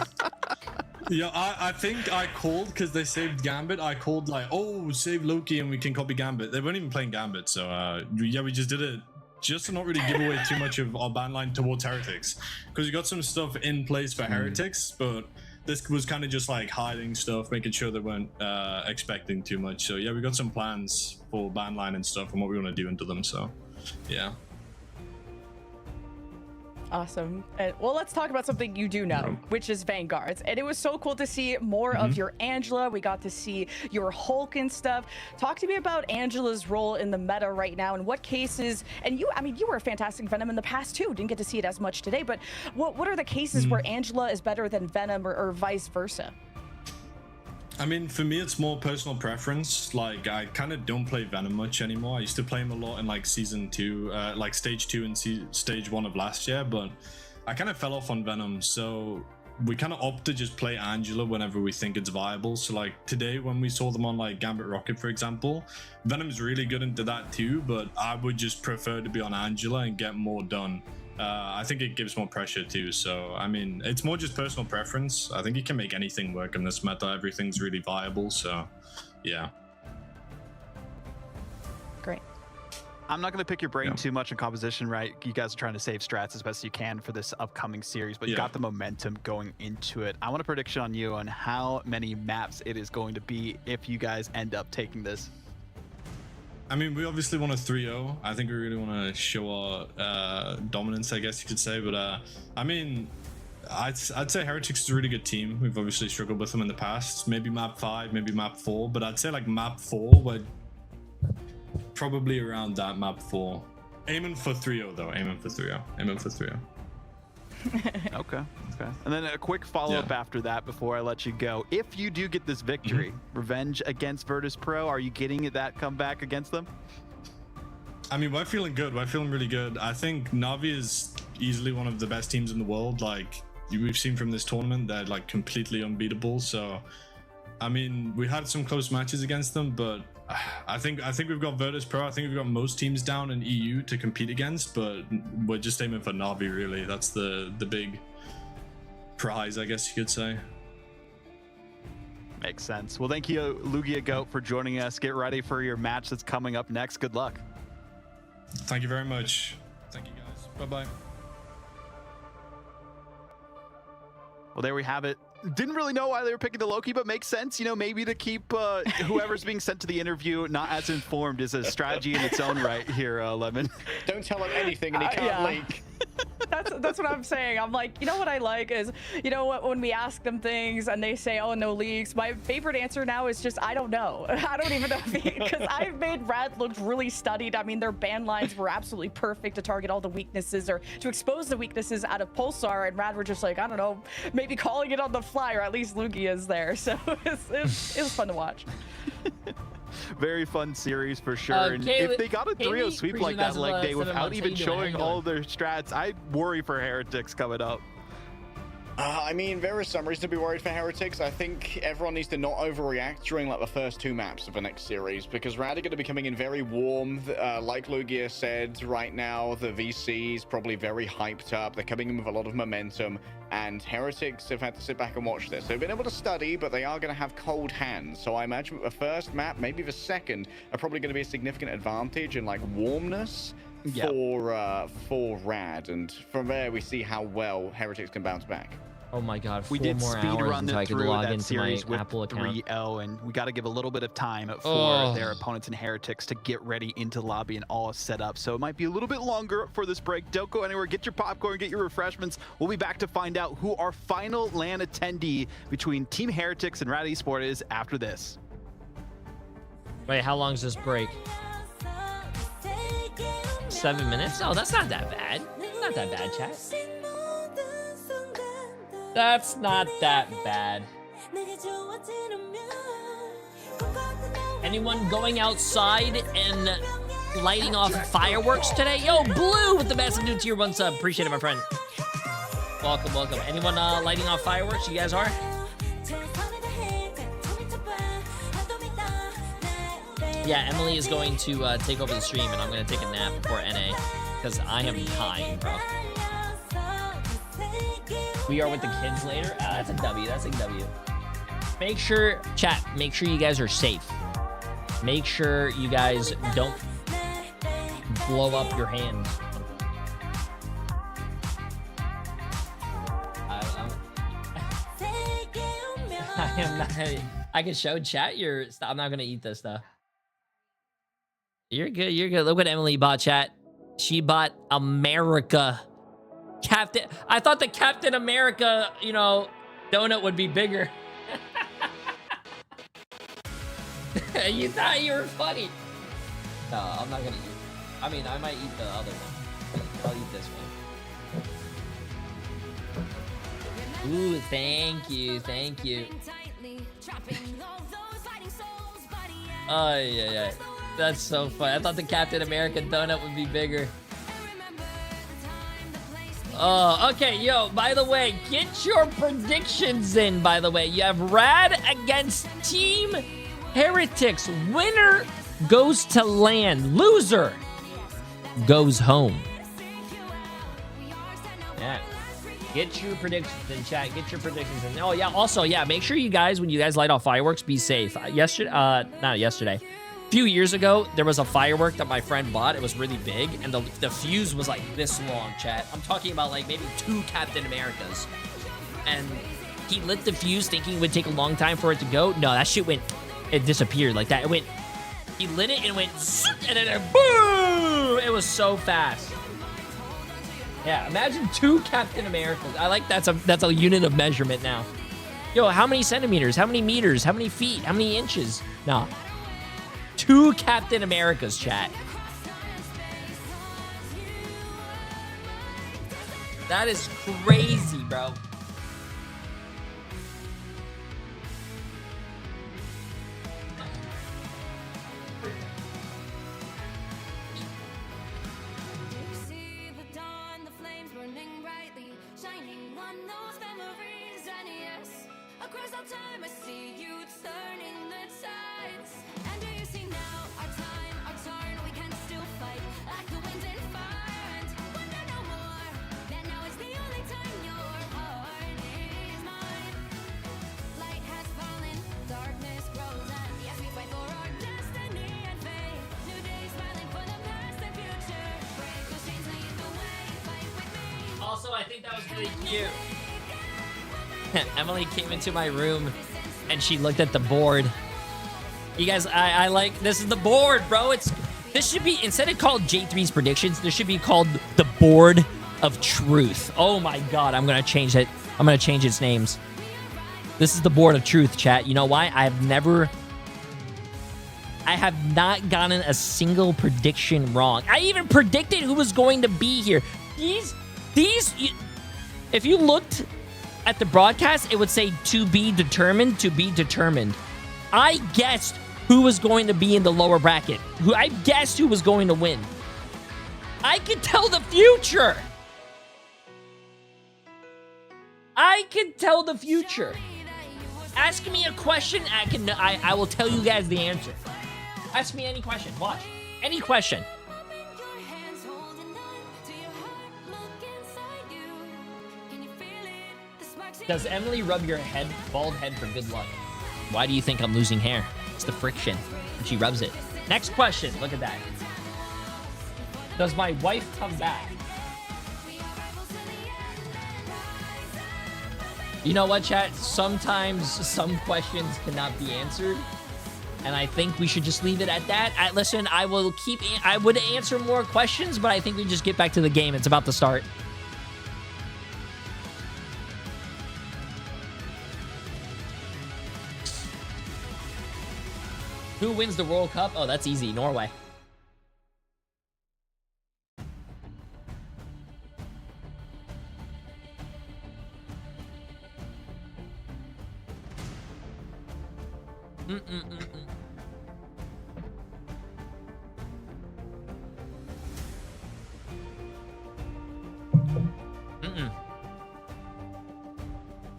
I think I called because they saved Gambit. I called like, oh, save Loki and we can copy Gambit. They weren't even playing Gambit. So yeah, we just did it. Just to not really give away too much of our ban line towards Heretics, because we got some stuff in place for Heretics, but this was kind of just like hiding stuff, making sure they weren't expecting too much. So yeah, we got some plans for ban line and stuff and what we want to do into them. So yeah. Awesome. Well, let's talk about something you do know, which is Vanguards. And it was so cool to see more of your Angela. We got to see your Hulk and stuff. Talk to me about Angela's role in the meta right now and what cases, and you were a fantastic Venom in the past too. Didn't get to see it as much today, but what are the cases where Angela is better than Venom or vice versa? I mean, for me, it's more personal preference. Like, I kind of don't play Venom much anymore. I used to play him a lot in like season 2, like stage 2 and stage 1 of last year, but I kind of fell off on Venom. So we kind of opt to just play Angela whenever we think it's viable. So like today, when we saw them on like Gambit Rocket, for example, Venom's really good into that too, but I would just prefer to be on Angela and get more done. I think it gives more pressure too. So, I mean, it's more just personal preference. I think you can make anything work in this meta. Everything's really viable. So, yeah. Great. I'm not going to pick your brain too much on composition, right? You guys are trying to save strats as best you can for this upcoming series, but you got the momentum going into it. I want a prediction on you on how many maps it is going to be if you guys end up taking this. I mean, we obviously want a 3-0. I think we really want to show our dominance, I guess you could say. But I mean, I'd say Heretics is a really good team. We've obviously struggled with them in the past. Maybe map 5, maybe map 4. But I'd say like map 4, we're probably around that map 4. Aiming for 3-0 though. Aiming for 3-0. Okay. And then a quick follow-up after that before I let you go. If you do get this victory, revenge against Virtus Pro, are you getting that comeback against them? I mean, we're feeling good. We're feeling really good. I think Na'Vi is easily one of the best teams in the world. Like, we've seen from this tournament, they're like completely unbeatable. So, I mean, we had some close matches against them, but I think we've got Virtus Pro. I think we've got most teams down in EU to compete against, but we're just aiming for Na'Vi, really. That's the big prize, I guess you could say. Makes sense. Well, thank you, Lugia Goat, for joining us. Get ready for your match that's coming up next. Good luck. Thank you very much. Thank you, guys. Bye-bye. Well, there we have it. Didn't really know why they were picking the Loki, but makes sense, you know, maybe to keep whoever's being sent to the interview not as informed is a strategy in its own right here, Lemon. Don't tell him anything and he can't leak. That's what I'm saying. I'm like, you know what I like is, you know what, when we ask them things and they say, oh, no leaks, my favorite answer now is just, I don't know. I don't even know, because I've made Rad look really studied. I mean, their ban lines were absolutely perfect to target all the weaknesses or to expose the weaknesses out of Pulsar, and Rad were just like, I don't know, maybe calling it on the fly, or at least Lugia is there. So it was fun to watch. Very fun series for sure. And if they got a 3-0 sweep like that leg day without even showing all their strats, I worry for Heretics coming up. I mean, there are some reason to be worried for Heretics. I think everyone needs to not overreact during like the first 2 maps of the next series, because Rad are going to be coming in very warm. Like Lugia said, right now the VC is probably very hyped up. They're coming in with a lot of momentum, and Heretics have had to sit back and watch this. They've been able to study, but they are going to have cold hands. So I imagine the first map, maybe the second, are probably going to be a significant advantage in like warmness for Rad, and from there we see how well Heretics can bounce back. Oh my God! We did speed run until I could log into series my with Apple account. 3-0, and we got to give a little bit of time for their opponents and Heretics to get ready into the lobby and all set up. So it might be a little bit longer for this break. Don't go anywhere. Get your popcorn, get your refreshments. We'll be back to find out who our final LAN attendee between Team Heretics and Rad Esports is after this. Wait, how long is this break? 7 minutes? Oh, that's not that bad. Not that bad, chat. That's not that bad. Anyone going outside and lighting off fireworks today? Yo, Blue with the massive new tier 1 sub. Appreciate it, my friend. Welcome, welcome. Anyone lighting off fireworks? You guys are? Yeah, Emily is going to take over the stream, and I'm going to take a nap before NA, because I am dying, bro. We are with the kids later. That's a W. That's a W. Make sure, chat, make sure you guys are safe. Make sure you guys don't blow up your hands. I am not. I can show chat your stuff. I'm not going to eat this stuff. You're good. You're good. Look what Emily bought, chat. She bought America. Captain. I thought the Captain America, you know, donut would be bigger. You thought you were funny. No, I'm not gonna eat. I mean, I might eat the other one. I'll eat this one. Ooh, thank you, thank you. Oh yeah. That's so fun. I thought the Captain America donut would be bigger. Oh, okay, yo, by the way, get your predictions in, by the way. You have Rad against Team Heretics. Winner goes to LAN. Loser goes home. Yeah. Get your predictions in, chat. Get your predictions in. Oh, yeah, also, yeah, make sure you guys, when you guys light off fireworks, be safe. Not yesterday. A few years ago, there was a firework that my friend bought. It was really big, and the fuse was like this long, chat. I'm talking about like maybe 2 Captain Americas. And he lit the fuse thinking it would take a long time for it to go. No, that shit went, it disappeared like that. It went, he lit it and it went, and then it, boom! It was so fast. Yeah, imagine 2 Captain Americas. I like that's a unit of measurement now. Yo, how many centimeters? How many meters? How many feet? How many inches? No. 2 Captain Americas, chat. That is crazy, bro. Also, I think that was really cute. Emily came into my room and she looked at the board. You guys, I like, this is the board, bro. This should be, instead of called Jay3's predictions, this should be called the board of truth. Oh my god, I'm gonna change it. I'm gonna change its names. This is the board of truth, chat. You know why? I have not gotten a single prediction wrong. I even predicted who was going to be here. These, if you looked at the broadcast, it would say to be determined, to be determined. I guessed who was going to be in the lower bracket. I guessed who was going to win. I can tell the future. I can tell the future. Ask me a question, I will tell you guys the answer. Ask me any question. Watch. Any question. Does Emily rub your head, bald head, for good luck? Why do you think I'm losing hair? It's the friction. And she rubs it. Next question. Look at that. Does my wife come back? You know what, chat? Sometimes some questions cannot be answered. And I think we should just leave it at that. Listen, I would answer more questions, but I think we just get back to the game. It's about to start. Who wins the World Cup? Oh, that's easy. Norway.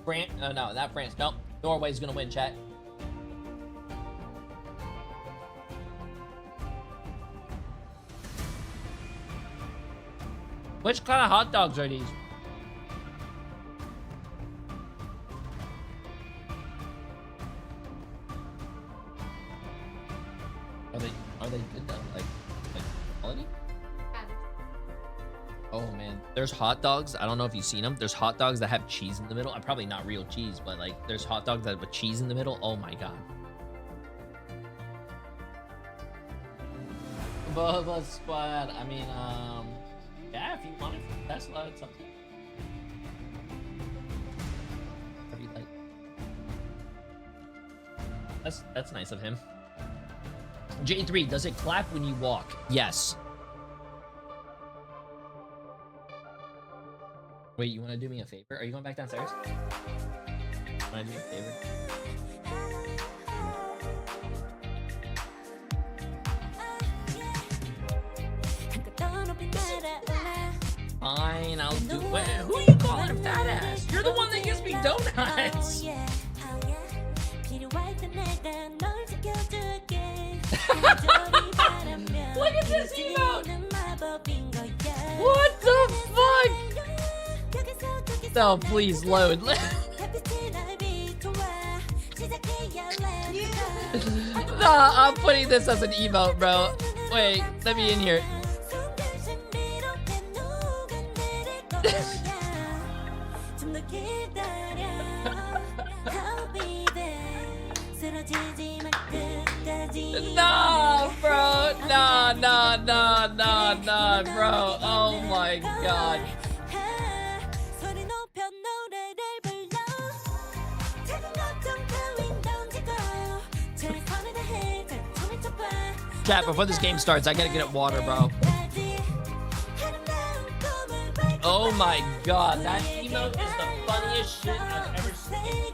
France? No, not France. Nope. Norway's gonna win, chat. Which kind of hot dogs are these? Are they good though? Like quality? Oh man, there's hot dogs. I don't know if you've seen them. There's hot dogs that have cheese in the middle. Probably not real cheese, but like there's hot dogs that have cheese in the middle. Oh my god. Bubba Squad. I mean, yeah, if you want it from Tesla, it's up to you. Whatever you like. That's nice of him. J3, does it clap when you walk? Yes. Wait, you want to do me a favor? Are you going back downstairs? Want to do me a favor? Fine, I'll do it. Who are you calling a fat ass? You're the one that gives me donuts. Look at this emote. What the fuck? No, please load. Nah, I'm putting this as an emote, bro. Wait, let me in here. Nah, bro. Nah, bro. Oh my god. Chat, before this game starts, I gotta get up water, bro. Oh my god, that emote is the funniest shit I've ever seen.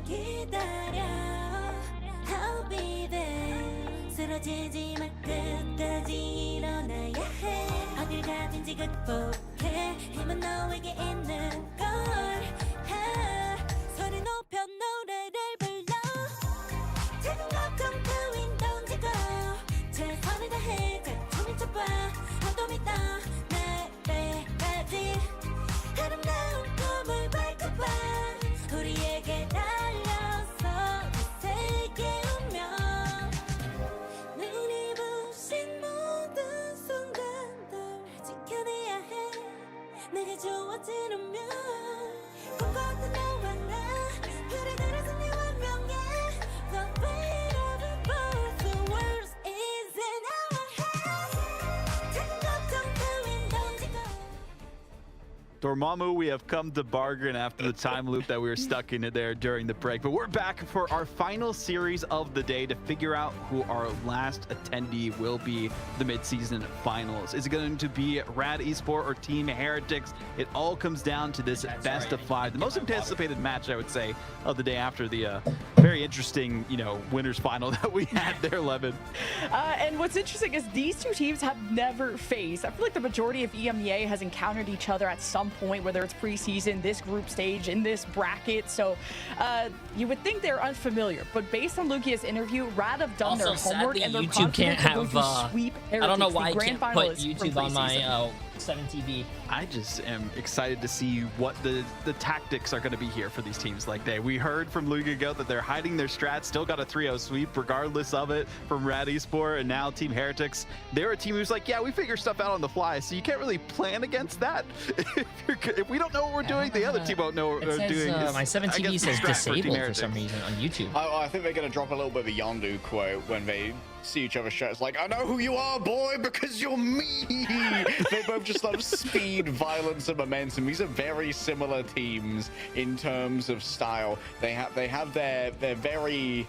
기다려 I'll be there 쓰러지지 말 끝까지 일어나야 해 어딜 가든지 극복해 힘은 너에게 있는 걸 소리 높여 노래를 불러 작은 걱정 따윈 던지고 최선을 다해 자신을 쳐봐 한도 믿어 날 때까지 아름다운 꿈을 밝혀봐 우리에게 달려서 이 세계 운명 눈이 부신 모든 순간들 지켜내야 해 내가 좋아지려면 꿈꿨던 너와 나 그래 그래서 네 운명에 The weight of it both the world is in our hands 작은 걱정 따윈 던지고 Dormammu, we have come to bargain after the time loop that we were stuck in there during the break. But we're back for our final series of the day to figure out who our last attendee will be the mid-season finals. Is it going to be Rad Esport or Team Heretics? It all comes down to this best of 5. The most anticipated match, I would say, of the day after the very interesting, winners final that we had there, Levin. And what's interesting is these two teams have never faced. I feel like the majority of EMEA has encountered each other at some point, whether it's preseason, this group stage, in this bracket. So you would think they're unfamiliar, but based on Lukia's interview, Rad have done their homework and they're YouTube can't have. Sweep I don't know why I grand can't put finalists YouTube on my 7 TV. I just am excited to see what the tactics are going to be here for these teams like day. We heard from Lugia Goat that they're hiding their strats, still got a 3-0 sweep regardless of it from Rad Esport, and now Team Heretics. They're a team who's like, yeah, we figure stuff out on the fly, so you can't really plan against that. If we don't know what we're doing, the other team won't know what we're doing. My 7 TV says disabled for some reason on YouTube. I think they're going to drop a little bit of a Yondu quote when they see each other's shirts, like, I know who you are, boy, because you're me. They both just love speed, violence, and momentum. These are very similar teams in terms of style. They have their very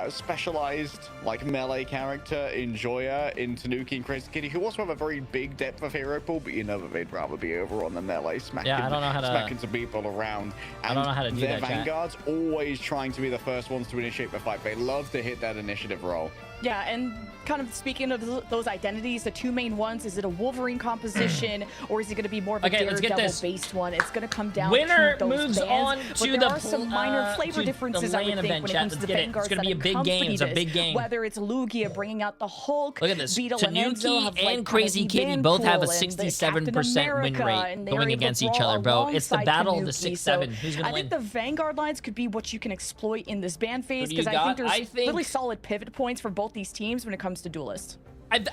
specialized like melee character in Joya, in Tanuki and Crazy Kitty, who also have a very big depth of hero pool, but that they'd rather be over on the melee, smacking some people around. And I don't know how to do their that, vanguards always trying to be the first ones to initiate the fight. They love to hit that initiative roll. Yeah, and kind of speaking of those identities, the two main ones, is it a Wolverine composition or is it going to be more of a Daredevil-based one? It's going to come down to those moves bands, on but to there the are some minor flavor differences, I would think, when it comes to the Vanguards that accompany this. Whether it's Lugia bringing out the Hulk, look at this. Beetle Tanuki and Enzo and Crazy Kitty both have a 67% win rate going against each other, bro. It's the battle of the 6-7. Who's going to win? I think the Vanguard lines could be what you can exploit in this ban phase, because I think there's really solid pivot points for both these teams when it comes to Duelist.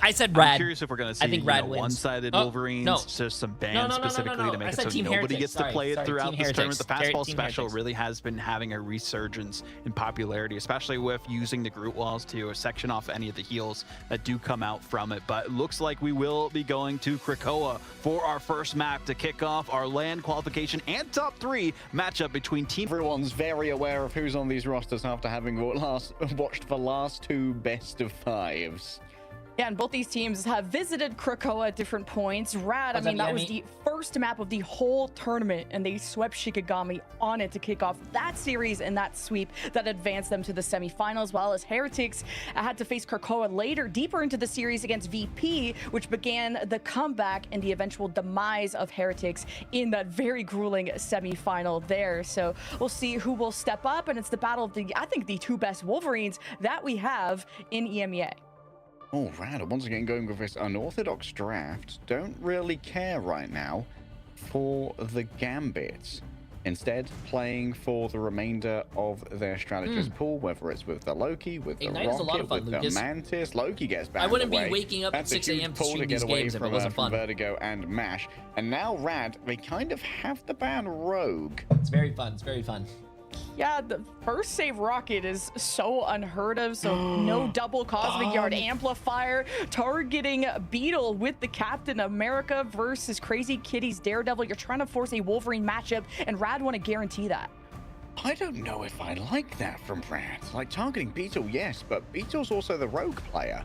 I said Rad. I'm curious if we're going to see one-sided Wolverines, just some bans specifically to make it so nobody gets to play it throughout this tournament. The Fastball Special really has been having a resurgence in popularity, especially with using the Groot Walls to section off any of the heals that do come out from it. But it looks like we will be going to Krakoa for our first map to kick off our LAN qualification and top 3 matchup between team. Everyone's very aware of who's on these rosters after having watched the last 2 best of 5s. Yeah, and both these teams have visited Krakoa at different points. Rad, I mean, that was the first map of the whole tournament, and they swept Shikigami on it to kick off that series and that sweep that advanced them to the semifinals, while as Heretics had to face Krakoa later, deeper into the series against VP, which began the comeback and the eventual demise of Heretics in that very grueling semifinal there. So we'll see who will step up, and it's the battle of I think, the 2 best Wolverines that we have in EMEA. Oh, Rad, once again going with this unorthodox draft. Don't really care right now for the Gambits. Instead, playing for the remainder of their strategist pool, whether it's with the Loki, with the Rocket, with the Mantis. Loki gets banned. I wouldn't be waking up at 6 a.m. to stream these games if it wasn't fun. Vertigo and MASH. And now Rad, they kind of have the ban Rogue. It's very fun. It's very fun. Yeah, the first save Rocket is so unheard of, so no double Cosmic Yard Amplifier, targeting Beetle with the Captain America versus Crazy Kitty's Daredevil. You're trying to force a Wolverine matchup, and Rad want to guarantee that. I don't know if I like that from Rad. Like, targeting Beetle, yes, but Beetle's also the Rogue player.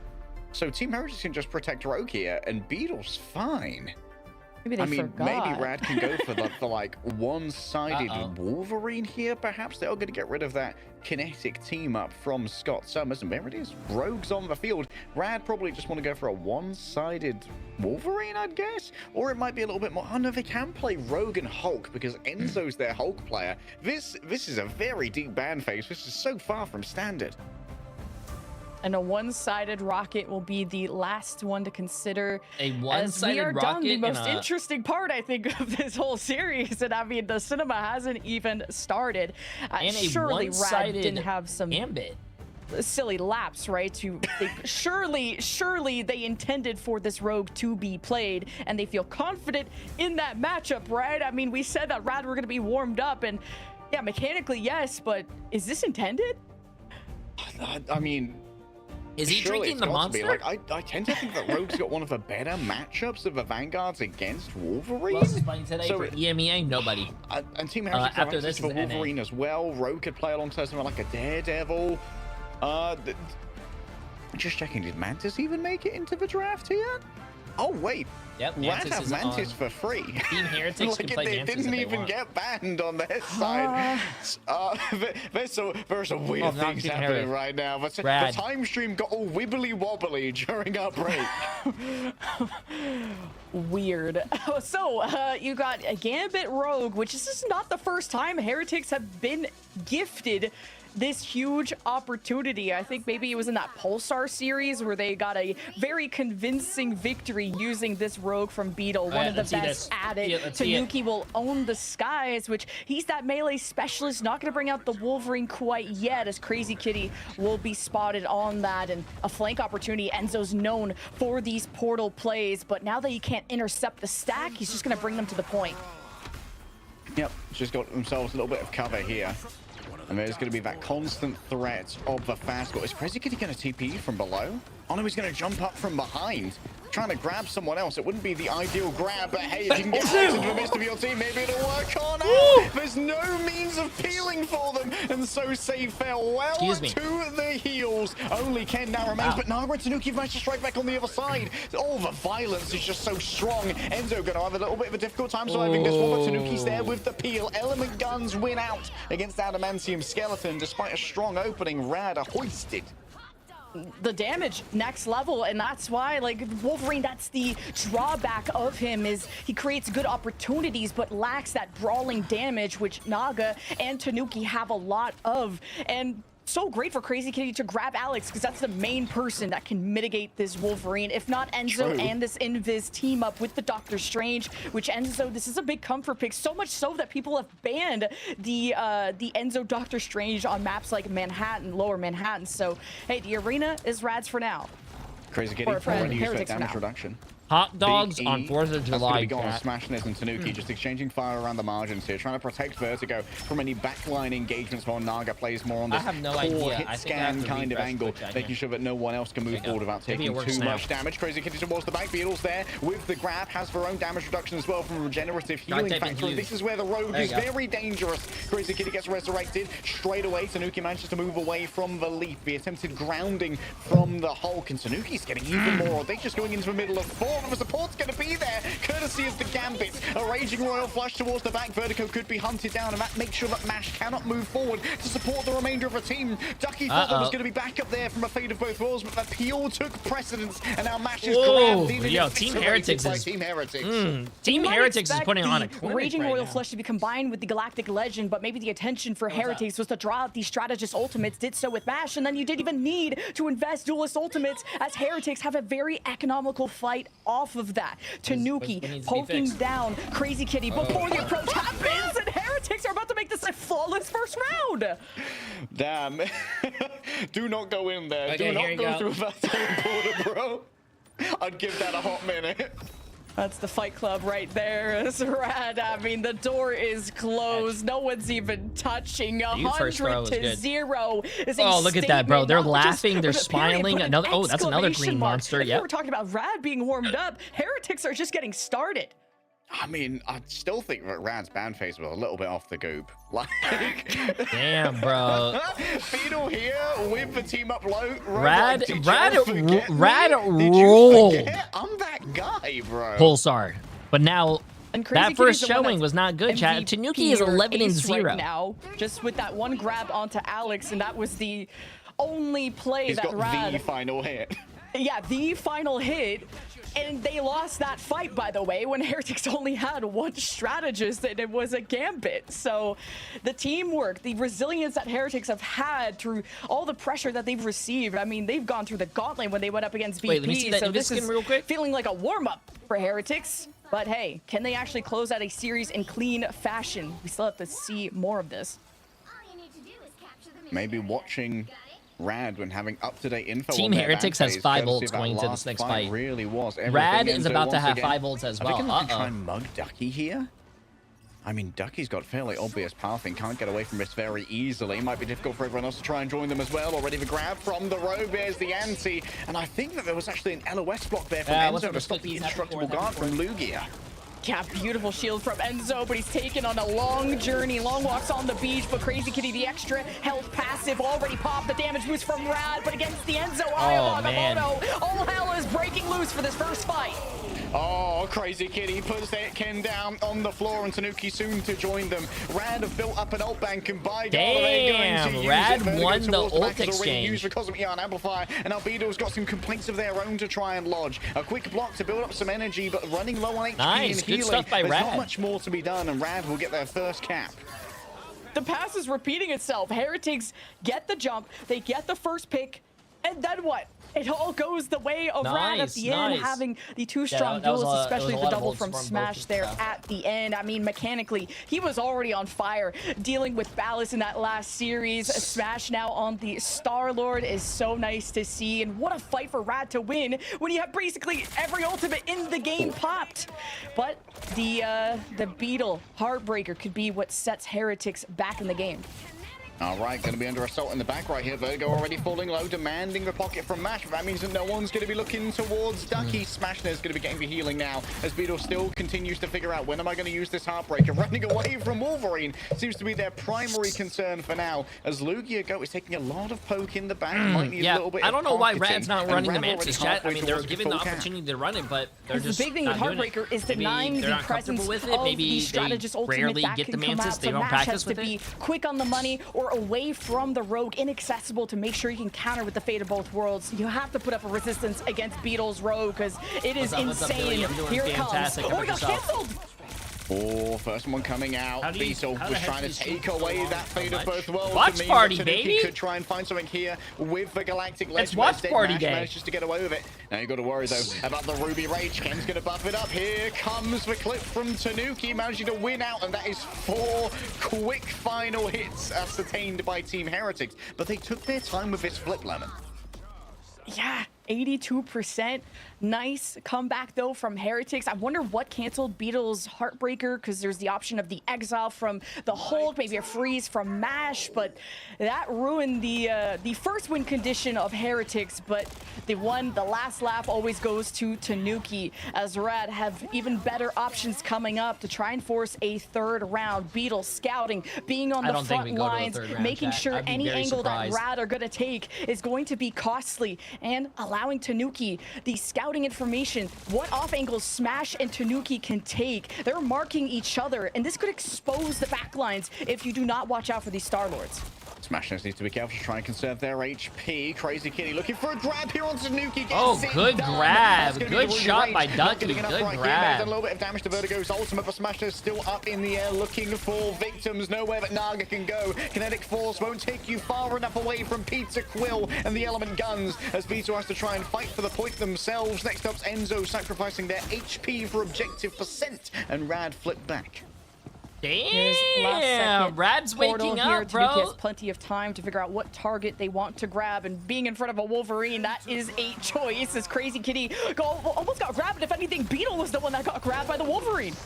So Team Heretics can just protect Rogue here, and Beetle's fine. Maybe they forgot. Maybe Rad can go for like one-sided Wolverine here. Perhaps they are going to get rid of that kinetic team up from Scott Summers. And there it is, Rogues on the field. Rad probably just want to go for a one-sided Wolverine, I'd guess. Or it might be a little bit more. Oh no, they can play Rogue and Hulk because Enzo's their Hulk player. This is a very deep ban phase. This is so far from standard. And a one-sided rocket will be the last one to consider. A one-sided we are rocket. Done the most interesting part, I think, of this whole series. And I mean, the cinema hasn't even started. And surely a Rad one-sided didn't have some Gambit. Silly laps, right? Surely they intended for this Rogue to be played, and they feel confident in that matchup, right? I mean, we said that Rad were going to be warmed up, and yeah, mechanically yes, but is this intended? I mean. Is he drinking the monster? Like, I tend to think that Rogue's got one of the better matchups of the Vanguards against Wolverine. Who else is playing today for EMEA? Nobody. And Team Heretics after this for is Wolverine as well. Rogue could play alongside someone like a Daredevil. Just checking, did Mantis even make it into the draft here? Oh wait. Yep, Rad have Mantis for free. Team Heretics can play Mantis didn't even get banned on their side. There's some weird things happening right now. But the time stream got all wibbly wobbly during our break. Weird. So you got a Gambit Rogue, which this is not the first time Heretics have been gifted this huge opportunity. I think maybe it was in that Pulsar series where they got a very convincing victory using this Rogue from Beetle, one of the best at it. Tanuki will own the skies, which he's that melee specialist, not going to bring out the Wolverine quite yet, as Crazy Kitty will be spotted on that, and a flank opportunity. Enzo's known for these portal plays, but now that he can't intercept the stack, he's just going to bring them to the point. Yep, just got themselves a little bit of cover here. And there's going to be that constant threat of the fast goal. Is Crazy Kitty going to TP from below? Oh no, he's going to jump up from behind, trying to grab someone else. It wouldn't be the ideal grab, but hey, if you can get out into the midst of your team, maybe it'll work on out. There's no means of peeling for them, and so Save fell well to the heels. Only Ken now remains, but Naga and Tanuki managed to strike back on the other side. Oh, the violence is just so strong. Enzo going to have a little bit of a difficult time surviving this one, but Tanuki's there with the peel. Element guns win out against Adamantium Skeleton, despite a strong opening. Rad are hoisted. The damage next level, and that's why, like, Wolverine, that's the drawback of him, is he creates good opportunities but lacks that brawling damage, which Naga and Tanuki have a lot of. And so great for Crazy Kitty to grab Alex, because that's the main person that can mitigate this Wolverine. If not Enzo and this Invis team up with the Doctor Strange, which Enzo, this is a big comfort pick, so much so that people have banned the Enzo Doctor Strange on maps like Manhattan, Lower Manhattan. So hey, the arena is Rad's for now. Crazy Kitty already used that damage reduction. Hot dogs on 4th of July. Smashness and Tanuki just exchanging fire around the margins here, trying to protect Vertigo from any backline engagements while Naga plays more on this core hit scan kind of angle, making sure that no one else can move forward without taking too much damage. Crazy Kitty towards the back. Beetle's there with the grab, has her own damage reduction as well from regenerative healing factor. And this is where the Rogue is very dangerous. Crazy Kitty gets resurrected straight away. Tanuki manages to move away from the leaf. The attempted grounding from the Hulk, and Tanuki's getting even more. They're just going into the middle of 4. The support's going to be there, courtesy of the Gambit. A raging royal flush towards the back. Vertigo could be hunted down, and that makes sure that Mash cannot move forward to support the remainder of the team. Ducky thought there was going to be back up there from a Fate of Both Worlds, but the peel took precedence, and now Mash is grabbed. Yo, Team Heretics is... Team Heretics. Team Heretics is putting on a clinic Raging Royal Flush to be combined with the Galactic Legend, but maybe the intention for Heretics was to draw out these Strategist Ultimates, did so with Mash, and then you didn't even need to invest Duelist Ultimates, as Heretics have a very economical fight off of that. Tanuki poking down Crazy Kitty before the approach happens, and Heretics are about to make this a flawless first round. Damn. Do not go in there. Do not go through that teleporter, bro. I'd give that a hot minute. That's the Fight Club right there. It's Rad. I mean, the door is closed. No one's even touching. 100-0 is a look at that, bro. They're laughing. They're smiling. Another. Oh, that's another green monster. Yeah. We're talking about Rad being warmed up. Heretics are just getting started. I mean, I still think that Rad's ban phase was a little bit off the goop. Like, damn, bro. Beetle here with the team up low. Rad roll. I'm that guy, bro. Pulsar. But now, And Crazy that first Kitty's the one showing that's was not good, chat. MVP Tanuki is or 11-0. right now, just with that one grab onto Alex, and that was the only play He's that got Rad... the final hit. Yeah, the final hit. And they lost that fight, by the way, when Heretics only had one strategist, and it was a Gambit. So the teamwork, the resilience that Heretics have had through all the pressure that they've received. I mean, they've gone through the gauntlet when they went up against VP. Wait, let me see that so this this is real quick. feeling like a warm-up for Heretics. But hey, can they actually close out a series in clean fashion? We still have to see more of this. Maybe watching Rad when having up-to-date info. Team on their Heretics has Vantage, 5 courtesy ults of that going to last this next fight. fight. Really was. Rad Everything is Enzo about to once have again. 5 ults as I well. think I'm gonna try and mug Ducky here. I mean, Ducky's got fairly obvious pathing, can't get away from this very easily. Might be difficult for everyone else to try and join them as well. Already the grab from the rogue, there's the anti. And I think that there was actually an LOS block there from Enzo to stop the indestructible guard from Lugia. Yeah, beautiful shield from Enzo, but he's taken on a long journey, long walks on the beach, but Crazy Kitty, the extra health passive, already popped the damage boost from Rad, but against the Enzo, all hell is breaking loose for this first fight. Oh, Crazy Kitty puts that Ken down on the floor, and Tanuki soon to join them. Rad have built up an ult bank, and by God, they're going to use Rad it. won the ult already exchange. used the Cosmic Yarn Amplifier, and Albedo's got some complaints of their own to try and lodge. A quick block to build up some energy, but running low on HP Nice, and good healing. stuff by There's Rad. not much more to be done, and Rad will get their first cap. The pass is repeating itself. Heretics get the jump, they get the first pick, and then what? It all goes the way of Rad at the end, having the two strong duels, especially the double from Smash there at the end. I mean, mechanically, he was already on fire, dealing with Ballast in that last series. Smash now on the Star-Lord is so nice to see, and what a fight for Rad to win when you have basically every ultimate in the game popped. But the Beetle Heartbreaker could be what sets Heretics back in the game. All right, going to be under assault in the back right here. Vertigo already falling low, demanding the pocket from Mash. That means that no one's going to be looking towards Ducky. Smashner's going to be getting the healing now, as Beetle still continues to figure out, when am I going to use this Heartbreaker? Running away from Wolverine seems to be their primary concern for now, as Lugia Go is taking a lot of poke in the back. Might need a little bit I don't know why targeting, Rad's not and running the Rad Mantis, already chat. I mean, they're halfway given the towards full opportunity to run it, but they're just the big thing with Heartbreaker is denying the presence with it. of Maybe the strategist ultimate rarely that get can the come Mantis. out. They So don't Mash practice has to with be it. quick on the money or away from the rogue, inaccessible to make sure you can counter with the fate of both worlds. You have to put up a resistance against Beetle's rogue because it is insane. Here it comes. Oh, it got canceled. Oh, first one coming out. Beetle was trying to take away that fate of both worlds. Watchparty, baby! Could try and find something here with the Galactic Ledge. It's Watchparty day. Manages to get away with it. Now you got to worry though about the Ruby Rage. Ken's going to buff it up. Here comes the clip from Tanuki, managing to win out, and that is 4 quick final hits ascertained by Team Heretics. But they took their time with this flip, Lemon. Yeah, 82%. Nice comeback, though, from Heretics. I wonder what canceled Beetle's Heartbreaker, because there's the option of the Exile from the Hold, maybe a Freeze from Mash, but that ruined the first win condition of Heretics, but the last laugh always goes to Tanuki, as Rad have even better options coming up to try and force a third round. Beetle scouting, being on the front lines, making sure any angle that Rad are going to take is going to be costly, and allowing Tanuki the scouting information, what off angles Smash and Tanuki can take. They're marking each other, and this could expose the backlines if you do not watch out for these Star-Lords. Smashers needs to be careful to try and conserve their HP. Crazy Kitty looking for a grab here on Tanuki. Oh, good grab. Good shot by Ducky. Good grab. A little bit of damage to Vertigo's ultimate, but Smashers still up in the air looking for victims. Nowhere but Naga can go. Kinetic Force won't take you far enough away from Pizza Quill and the Element Guns, as Vito has to try and fight for the point themselves. Next up's Enzo sacrificing their HP for objective percent, and Rad flip back. Damn, Rad's waking up, bro. Tanuki has plenty of time to figure out what target they want to grab, and being in front of a Wolverine, that is a choice, as Crazy Kitty almost got grabbed. If anything, Beetle was the one that got grabbed by the Wolverine.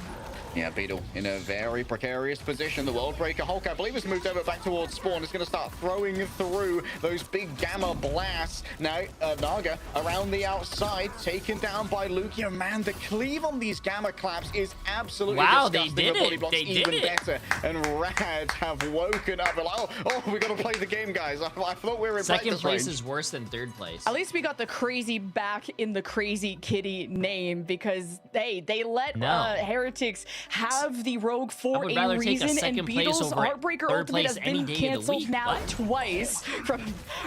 Yeah, Beetle in a very precarious position. The Worldbreaker Hulk, I believe, has moved over back towards spawn. It's going to start throwing through those big gamma blasts. Now, Naga around the outside, taken down by Lugia. Man, the cleave on these gamma claps is absolutely disgusting. They did it. They did even better. And Rad have woken up. They're like, oh, we got to play the game, guys. I thought we were in second place range. is worse than third place. At least we got the crazy back in the Crazy Kitty name, because they let Heretics have the rogue for a reason, and Beetle's Heartbreaker Ultimate has been canceled now twice from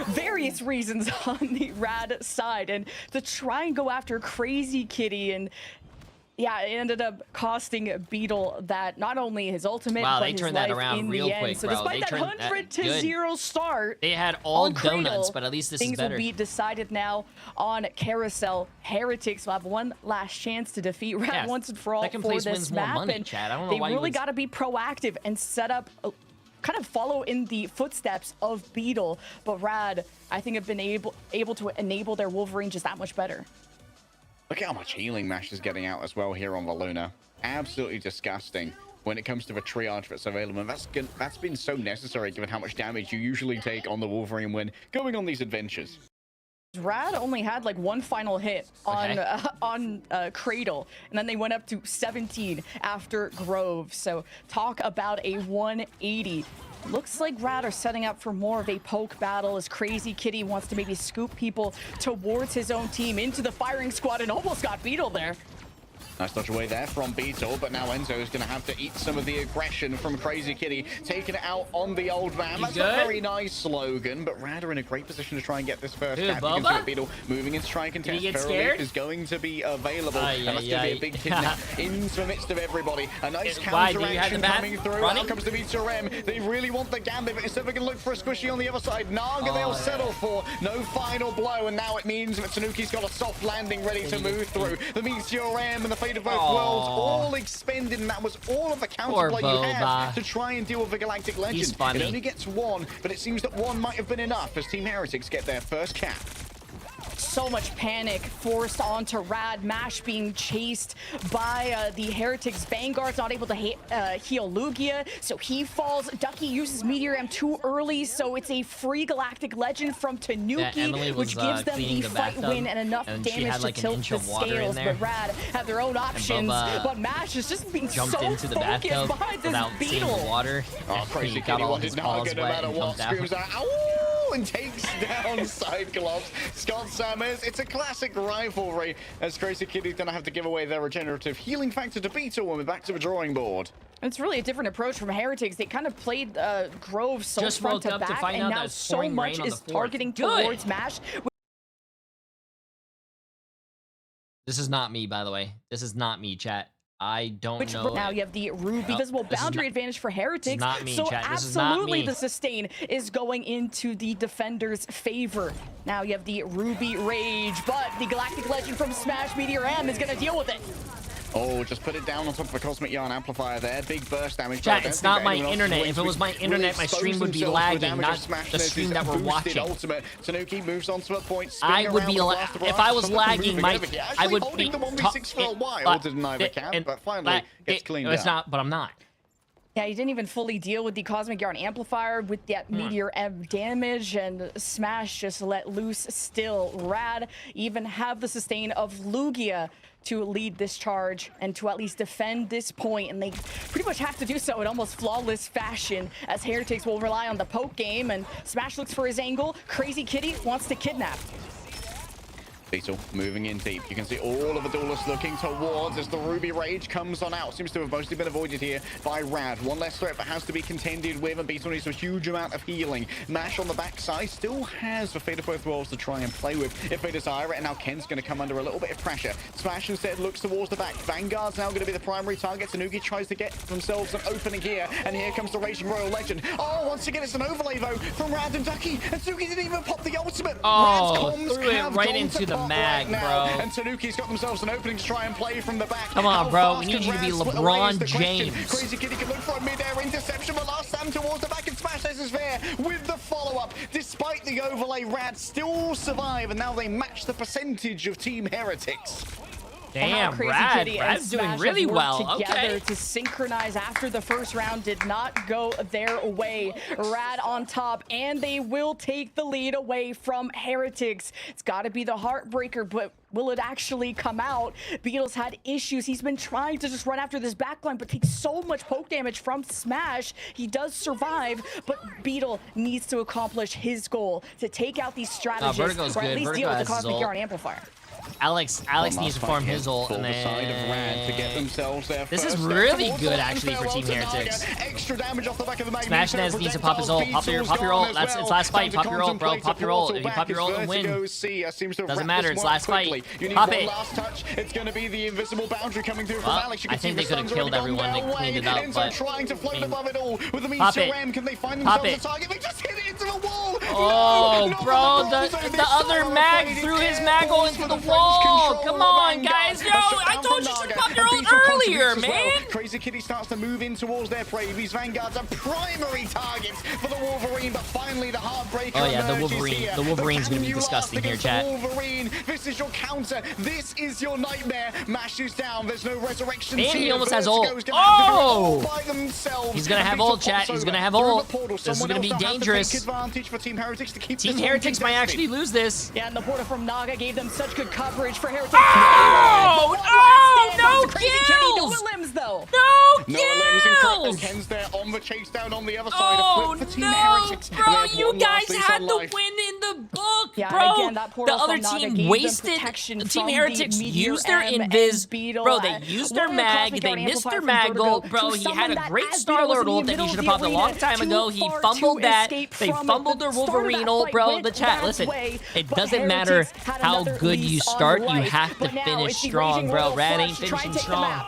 various reasons on the Rad side. And to try and go after Crazy Kitty, and yeah, it ended up costing Beetle that not only his ultimate, but his life in the end. So despite that 100-0 start, they had all donuts, but at least this is better. Things will be decided now on Carousel. Heretics will have one last chance to defeat Rad once and for all for this map, and they really got to be proactive and set up. Kind of follow in the footsteps of Beetle, but Rad, I think, have been able to enable their Wolverine just that much better. Look at how much healing Mash is getting out as well here on the Luna. Absolutely disgusting when it comes to the triage that's available. That's been so necessary given how much damage you usually take on the Wolverine when going on these adventures. Rad only had like one final hit on Cradle, and then they went up to 17 after Grove. So talk about a 180. Looks like Rad are setting up for more of a poke battle as Crazy Kitty wants to maybe scoop people towards his own team into the firing squad, and almost got Beetle there. Nice dodge away there from Beetle, but now Enzo is going to have to eat some of the aggression from Crazy Kitty, taking it out on the old man. That's a very nice slogan, but Rad are in a great position to try and get this first cap. You can see Beetle moving in to try and contest. Ferrolief is going to be available, and that's going to be a big kidnap into the midst of everybody. A nice counteraction coming through. Out comes the V2RM. They really want the Gambit, but instead we can look for a squishy on the other side. Naga they'll settle for. No final blow, and now it means that Tanuki's got a soft landing ready to move through. The V2RM and the Fate of both worlds all expended, and that was all of the counterplay you had to try and deal with the Galactic Legend. It only gets one, but it seems that one might have been enough as Team Heretics get their first cap. So much panic forced onto Rad. Mash being chased by the Heretics. Vanguard's not able to heal Lugia, so he falls. Ducky uses Meteor M too early, so it's a free Galactic Legend from Tanuki, which gives them the fight win and enough damage to tilt the scales. But Rad have their own options, but Mash is just being so focused behind this Beetle. Oh, Crazy Kitty wanted Naga no matter what. Screams out, ow! And takes down Cyclops. Scott Summers, it's a classic rivalry as Crazy Kitty's gonna have to give away their regenerative healing factor to Beetle when we're back to the drawing board. It's really a different approach from Heretics. They kind of played Grove so front to back, and now so much is targeting towards Mash. This is not me, by the way. This is not me, chat. I don't know. Now you have the Ruby visible boundary advantage for Heretics. So absolutely the sustain is going into the defender's favor. Now you have the Ruby Rage, but the Galactic Legend from Smash Meteor M is going to deal with it. Oh, just put it down on top of a Cosmic Yarn Amplifier there. Big burst damage. Chat, it's not my internet. If it was my internet, my stream would be lagging, not the stream that we're watching. Ultimate. Tanuki moves on to a point. I would be if I was lagging, I would be the 1v6 for a while. Didn't I cap, but finally gets cleaned up. It's not, but I'm not. Yeah, he didn't even fully deal with the Cosmic Yarn Amplifier with that Meteor M damage, and Smash just let loose still. Rad even have the sustain of Lugia to lead this charge and to at least defend this point, and they pretty much have to do so in almost flawless fashion as Heretics will rely on the poke game, and Smash looks for his angle. Crazy Kitty wants to kidnap. Beetle moving in deep. You can see all of the duelists looking towards as the Ruby Rage comes on out. Seems to have mostly been avoided here by Rad. One less threat that has to be contended with, and Beetle needs a huge amount of healing. Mash on the backside still has the Fate of both worlds to try and play with if they desire it, and now Ken's going to come under a little bit of pressure. Smash instead looks towards the back. Vanguard's now going to be the primary target. Tanuki tries to get themselves an opening here, and here comes the Raging Royal Legend. Oh, once again, it's an overlay, though, from Rad and Ducky, and Tanuki didn't even pop the ultimate. Oh, threw it right into the mag, bro. And Tanuki's got themselves an opening to try and play from the back. Come on, bro. We need you to be LeBron James. Crazy Kitty can look for a mid-air interception, but last time towards the back, and Smash is there with the follow-up. Despite the overlay, Rad still survive, and now they match the percentage of Team Heretics. Damn, Crazy Brad. Kitty and Brad's doing Smash really have worked well. together Okay. to synchronize after the first round did not go their way. Rad on top, and they will take the lead away from Heretics. It's got to be the heartbreaker, but will it actually come out? Beetle's had issues. He's been trying to just run after this backline, but takes so much poke damage from Smash. He does survive, but Beetle needs to accomplish his goal to take out these strategists, Vertigo's or at good. least Vertigo deal with has the his Cosmic ult. Yarn Amplifier. Alex needs to farm his ult, and then this is really good actually for Team Heretics. Smash Nez needs to pop his ult. Pop your ult. That's its last fight. Pop your ult, bro. Pop your ult. If you pop your ult and win, doesn't matter. It's last fight. Pop it. It's going to be the invisible boundary coming through from Well, Alex. I think they could have killed everyone. They cleaned it up, but trying to float above it all with the pop it. Can they find Pop themselves it. a target? They just hit it into the wall. Oh, bro, the other mag threw his mag ult into the wall. Come on, guys. Yo, I told you to pop your ult earlier, man. Crazy Kitty starts to move in towards their prey. These Vanguards are primary targets for the Wolverine, but finally the Heartbreaker. Oh yeah, the emerges Wolverine. here. The Wolverine's But gonna be can you last disgusting here, against chat. the Wolverine? This is your counter. This is your nightmare. Mashes down. There's no resurrection. And he here. almost has Vertigo's ult. gonna have to do it all Oh! by themselves. He's gonna have Beetle ult, chat. pops He's gonna over have through the ult. portal. This is Someone gonna be else now has to dangerous. take advantage for Team Heretics to keep Team this Heretics might actually lose this. Yeah, and the portal from Naga gave them such good coverage for Heretics. Oh! Oh! No No kills! limbs, though. No No limbs in front, and kills! Ken's there on the chase down on the other side. Oh A flip for Team no, Heretics. bro! They have You one guys last lease had on the life. win in the book, Yeah, bro. again, that The portal other from Naga team gave them wasted. protection Team from the Heretics Meteor used their M and invis, Beetle. bro. They used their One of the mag. Cosmic They Yarn missed their Amplifier mag from Vertigo ult, bro. to He had someone a that, great as Star Beetle was Lord in the ult that he middle should of have popped the a long arena, time ago. too He far fumbled to that. escape They from it. fumbled their The start of Wolverine that ult, fight bro. went The chat, Rad's listen. way, It but doesn't matter Heretics had how another good you lease on start. You life. have to But now finish it's the strong, Raging bro. Royal Rad Flush ain't to try finishing and take the strong. map.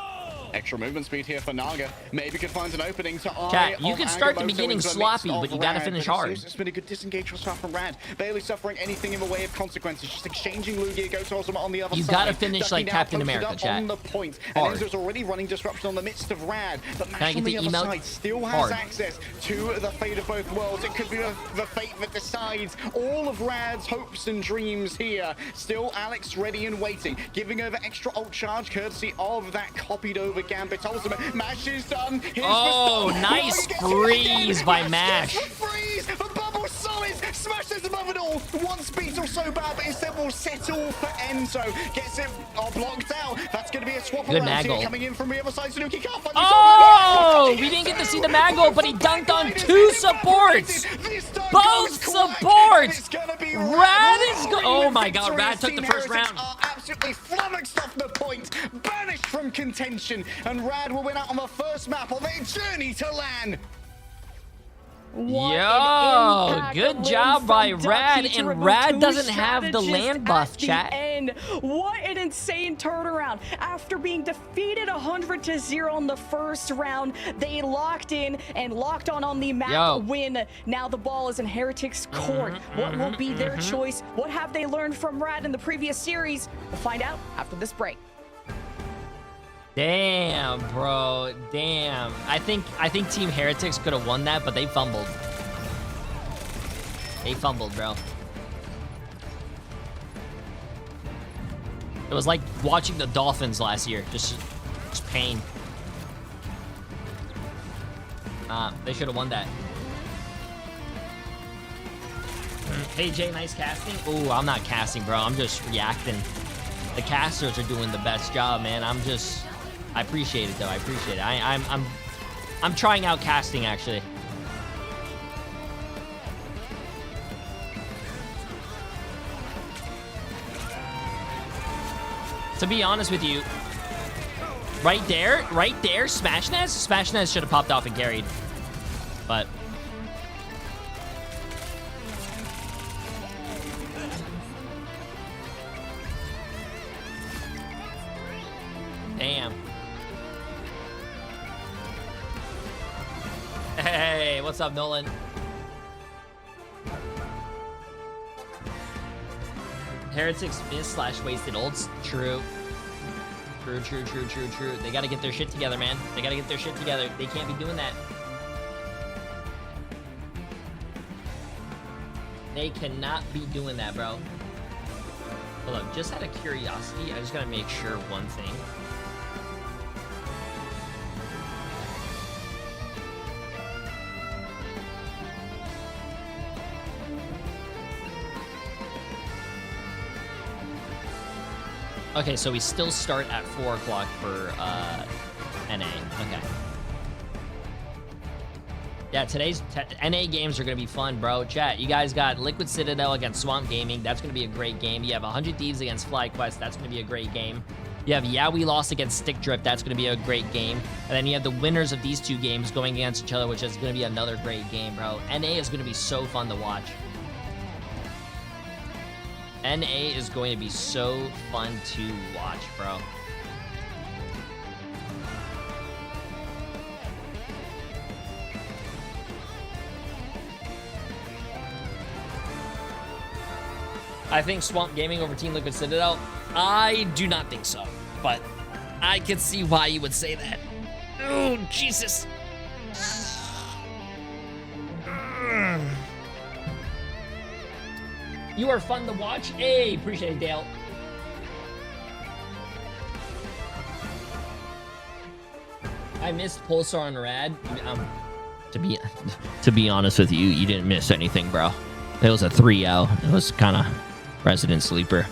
Extra movement speed here for Naga. Maybe could find an opening to eye. Chat, you of can start the Agamotto beginning into the sloppy, midst but of you gotta Rad, finish but it hard. seems It's been a good disengage from Rad. Barely suffering anything in the way of consequences. Just exchanging Lugia, go to Ultimate on the other You side. gotta finish Ducking like down, Captain posted America, up chat. on the point. Hard. And Enzo's already running disruption on the midst of Rad. But Can I Mash get on the the other email? side still has Hard. access to the fate of both worlds. It could be the fate that decides all of Rad's hopes and dreams here. Still Alex ready and waiting, giving over extra ult charge courtesy of that copied over Gambit Ultimate. Mash is done. Here's Oh, the nice freeze by Mash. Freeze for Bubble Solids. Smashes above it all. One speed or so bad, but instead will settle for Enzo. Gets it blocked out. That's going to be a swap Good around here Maggle. coming in from the other side. Sanuki can't find Oh, we didn't get to see the Maggle, but he dunked on two supports. Both supports. Rad is go. Oh my God, Rad took the first round. Absolutely flummoxed off the point, banished from contention, and Rad will win out on the first map on their journey to LAN. Yo, good job by Rad, and Rad doesn't have the land buff, chat. What an insane turnaround. After being defeated 100-0 in the first round, they locked in and locked on the map win. Now the ball is in Heretics' court. What will be their choice? What have they learned from Rad in the previous series? We'll find out after this break. Damn, bro. Damn. I think Team Heretics could have won that, but they fumbled. They fumbled, bro. It was like watching the Dolphins last year. Just pain. They should have won that. Hey, Jay, nice casting. Ooh, I'm not casting, bro. I'm just reacting. The casters are doing the best job, man. I appreciate it though. I appreciate it. I'm trying out casting actually. To be honest with you, right there, Smash Nez should have popped off and carried, but. Damn. Hey, what's up, Nolan? Heretics missed/wasted ults. True. True. They gotta get their shit together, man. They gotta get their shit together. They can't be doing that. They cannot be doing that, bro. Hold up, just out of curiosity, I just gotta make sure one thing. Okay, so we still start at 4 o'clock for NA. Okay. Yeah, today's NA games are going to be fun, bro. Chat, you guys got Liquid Citadel against Swamp Gaming. That's going to be a great game. You have 100 Thieves against FlyQuest. That's going to be a great game. You have Yeah We Lost against Stick Drift. That's going to be a great game. And then you have the winners of these two games going against each other, which is going to be another great game, bro. NA is going to be so fun to watch. NA is going to be so fun to watch, bro. I think Swamp Gaming over Team Liquid Citadel. I do not think so, but I can see why you would say that. Oh, Jesus. You are fun to watch. Hey, appreciate it, Dale. I missed Pulsar on Rad. To be honest with you, you didn't miss anything, bro. It was a 3-0. It was kind of resident sleeper.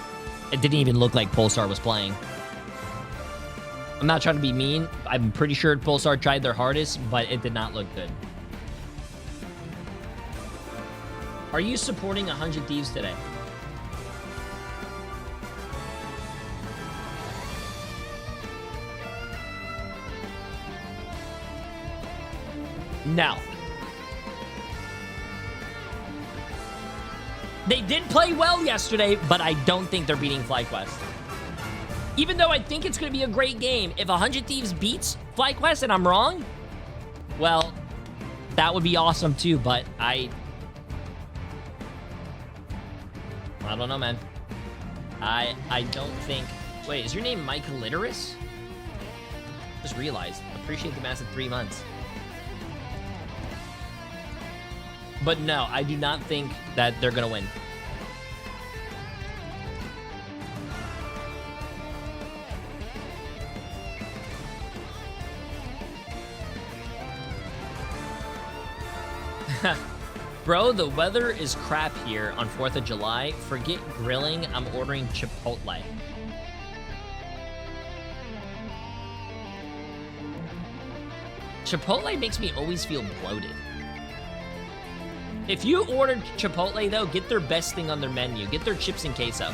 It didn't even look like Pulsar was playing. I'm not trying to be mean. I'm pretty sure Pulsar tried their hardest, but it did not look good. Are you supporting 100 Thieves today? No. They did play well yesterday, but I don't think they're beating FlyQuest. Even though I think it's going to be a great game, if 100 Thieves beats FlyQuest and I'm wrong, well, that would be awesome too, but I don't know, man. I don't think... Wait, is your name Mike Litteris? Just realized. Appreciate the massive 3 months. But no, I do not think that they're going to win. Bro, the weather is crap here on 4th of July. Forget grilling, I'm ordering Chipotle. Chipotle makes me always feel bloated. If you ordered Chipotle, though, get their best thing on their menu. Get their chips and queso.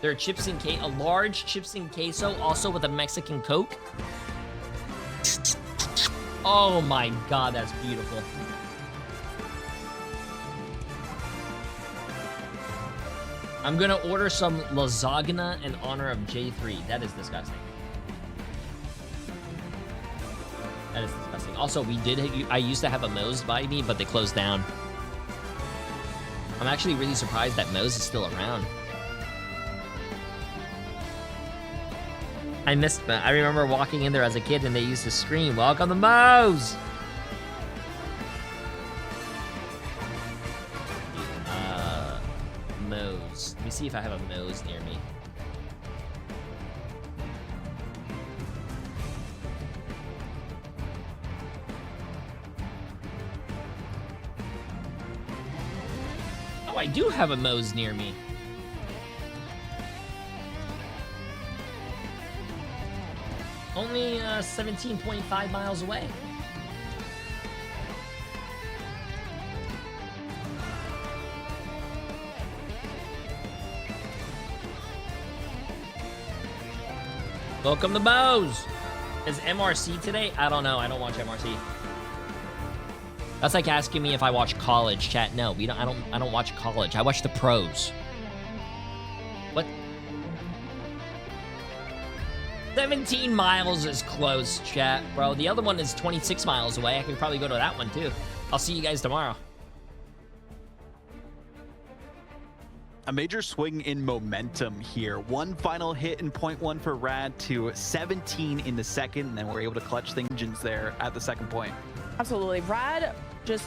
Their chips and queso, a large chips and queso, also with a Mexican Coke. Oh my God, that's beautiful. I'm gonna order some lasagna in honor of Jay3. That is disgusting. That is disgusting. Also, I used to have a Moe's by me, but they closed down. I'm actually really surprised that Moe's is still around. I missed that. I remember walking in there as a kid and they used to scream, "Welcome to Moe's!" Moe's. Let me see if I have a Moe's near me. Oh, I do have a Moe's near me. Only 17.5 miles away. Welcome to Moe's. Is MRC today? I don't know. I don't watch MRC. That's like asking me if I watch college. Chat, no, we don't. I don't watch college. I watch the pros. What? 17 miles is close, chat, bro. The other one is 26 miles away. I could probably go to that one too. I'll see you guys tomorrow. A major swing in momentum here. One final hit in point one for Rad to 17 in the second, and then we're able to clutch things there at the second point. Absolutely. Rad just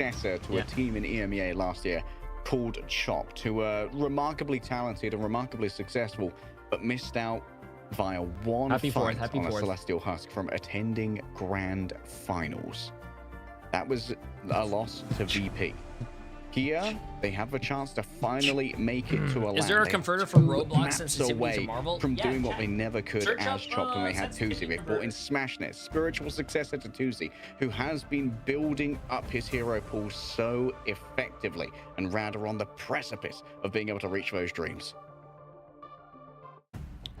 successor to a team in EMEA last year, called Chopped, who are remarkably talented and remarkably successful, but missed out via one fight on a Celestial Husk from attending Grand Finals. That was a loss to VP. Here, they have a chance to finally make it to a Is there a converter from Roblox since it's away Marvel? from doing what they never could as Chopped when they had Tuzi. They brought in Smashnet, spiritual successor to Tuzi, who has been building up his hero pool so effectively, and Rad are on the precipice of being able to reach those dreams.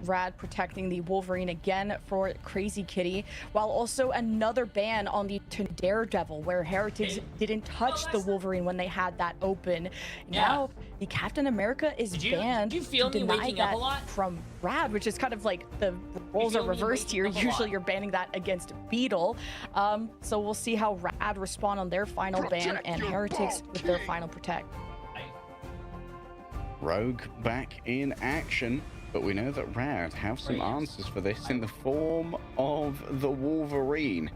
Rad protecting the Wolverine again for Crazy Kitty, while also another ban on the Daredevil, where Heretics didn't touch the Wolverine when they had that open. Now the Captain America is banned. Do you feel me waking up a lot? From Rad, which is kind of like the roles are reversed here. Usually you're banning that against Beetle. So we'll see how Rad respond on their final ban and Heretics with their final protect. Rogue back in action. But we know that Rad have some answers for this in the form of the Wolverine.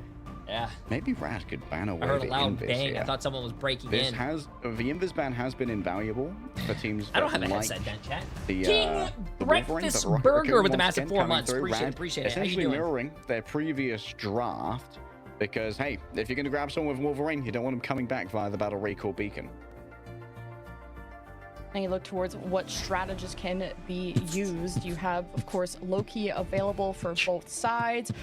Yeah. Maybe Rad could ban away I heard the a loud Invis bang. here. I thought someone was breaking The in. Invis ban has been invaluable for teams I don't that have a like headset, then, chat. the King Breakfast Burger with the massive 4 months. Appreciate it. How you Essentially doing? mirroring their previous draft, because hey, if you're going to grab someone with Wolverine, you don't want them coming back via the Battle Recall Beacon. And you look towards what strategies can be used. You have, of course, Loki available for both sides.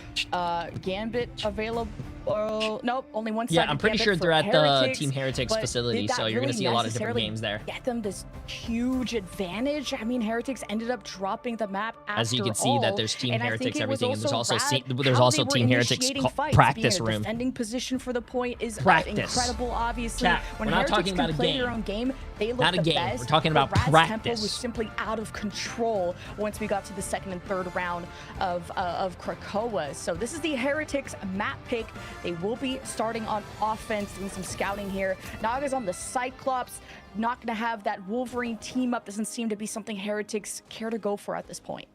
Gambit available. Nope, only one side. Yeah, I'm pretty Gambit sure for they're at Heretics, the Team Heretics but facility, did that so you're going to really see a lot of different necessarily games there. Get them this huge advantage. I mean, Heretics ended up dropping the map after As you can see, that there's Team and Heretics, I think everything, and there's also there's also Team Heretics practice room. Defending position for the point is Practice. Incredible. Obviously, Chat, when we're not Heretics talking about can a play game. their own game, they look Not a the game. best. We're talking but about Rad's practice. tempo was simply out of control once we got to the second and third round of Krakoa. So this is the Heretics map pick. They will be starting on offense, doing some scouting here. Naga's on the Cyclops. Not going to have that Wolverine team up. Doesn't seem to be something Heretics care to go for at this point.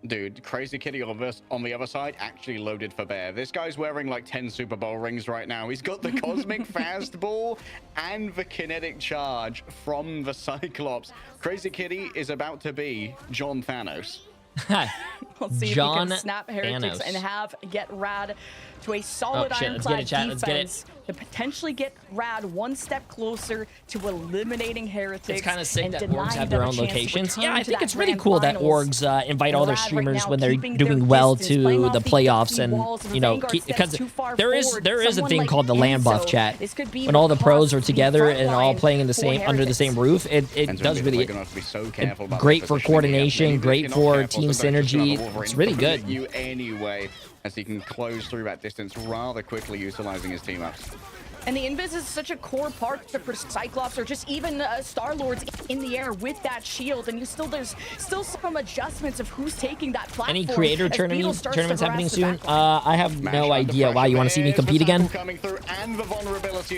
Dude, Crazy Kitty on the other side actually loaded for bear. This guy's wearing like 10 Super Bowl rings right now. He's got the Cosmic Fastball and the Kinetic Charge from the Cyclops. Crazy Kitty is about to be John Thanos. We'll see John if we can snap Heretics Thanos. and get Rad to a solid ironclad defense to potentially get Rad one step closer to eliminating Heretics. It's kind of sick and that denying orgs have them their a own chance to locations. return Yeah, I to think that it's really grand cool that finals. orgs invite all their Rad right streamers now when they're keeping their doing well distance, to playing off the the playoffs, and walls of you know, Vanguard because steps too far there is forward. a Someone thing like called the land buff, Enzo, chat. this could be When all the what pros are costs the together front and all line playing in the for same under the same Heretics. roof, it does really. Gonna have to be so careful about Great the for positioning coordination, here. great Maybe for not careful, team sometimes just synergy. another Wolverine It's really coming good. at you anyway, as he can close through that distance rather quickly, utilizing his team ups. And the Invis is such a core part for Cyclops or just even Star-Lords in the air with that shield. And there's still some adjustments of who's taking that platform. Any creator as Beetle tournaments starts to happening harass the soon? backline. I have no idea. Why, you want to see me compete again?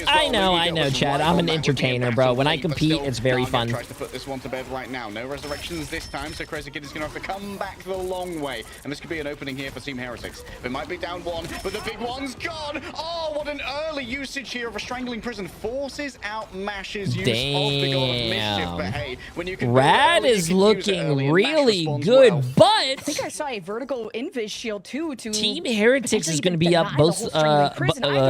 I know, Chad. I'm an entertainer, bro. When I compete, it's very fun. Tries to put this one to bed right now. No resurrections this time, so Crazy Kid is going to have to come back the long way. And this could be an opening here for Team Heretics. They might be down one, but the big one's gone. Oh, what an early usage here of a Strangling Prison. Forces out Mash's use of the God of Mischief. But hey, when you can Rad is looking really good, but I think I saw a vertical Invis shield too. Team Heretics is going to be up both. They're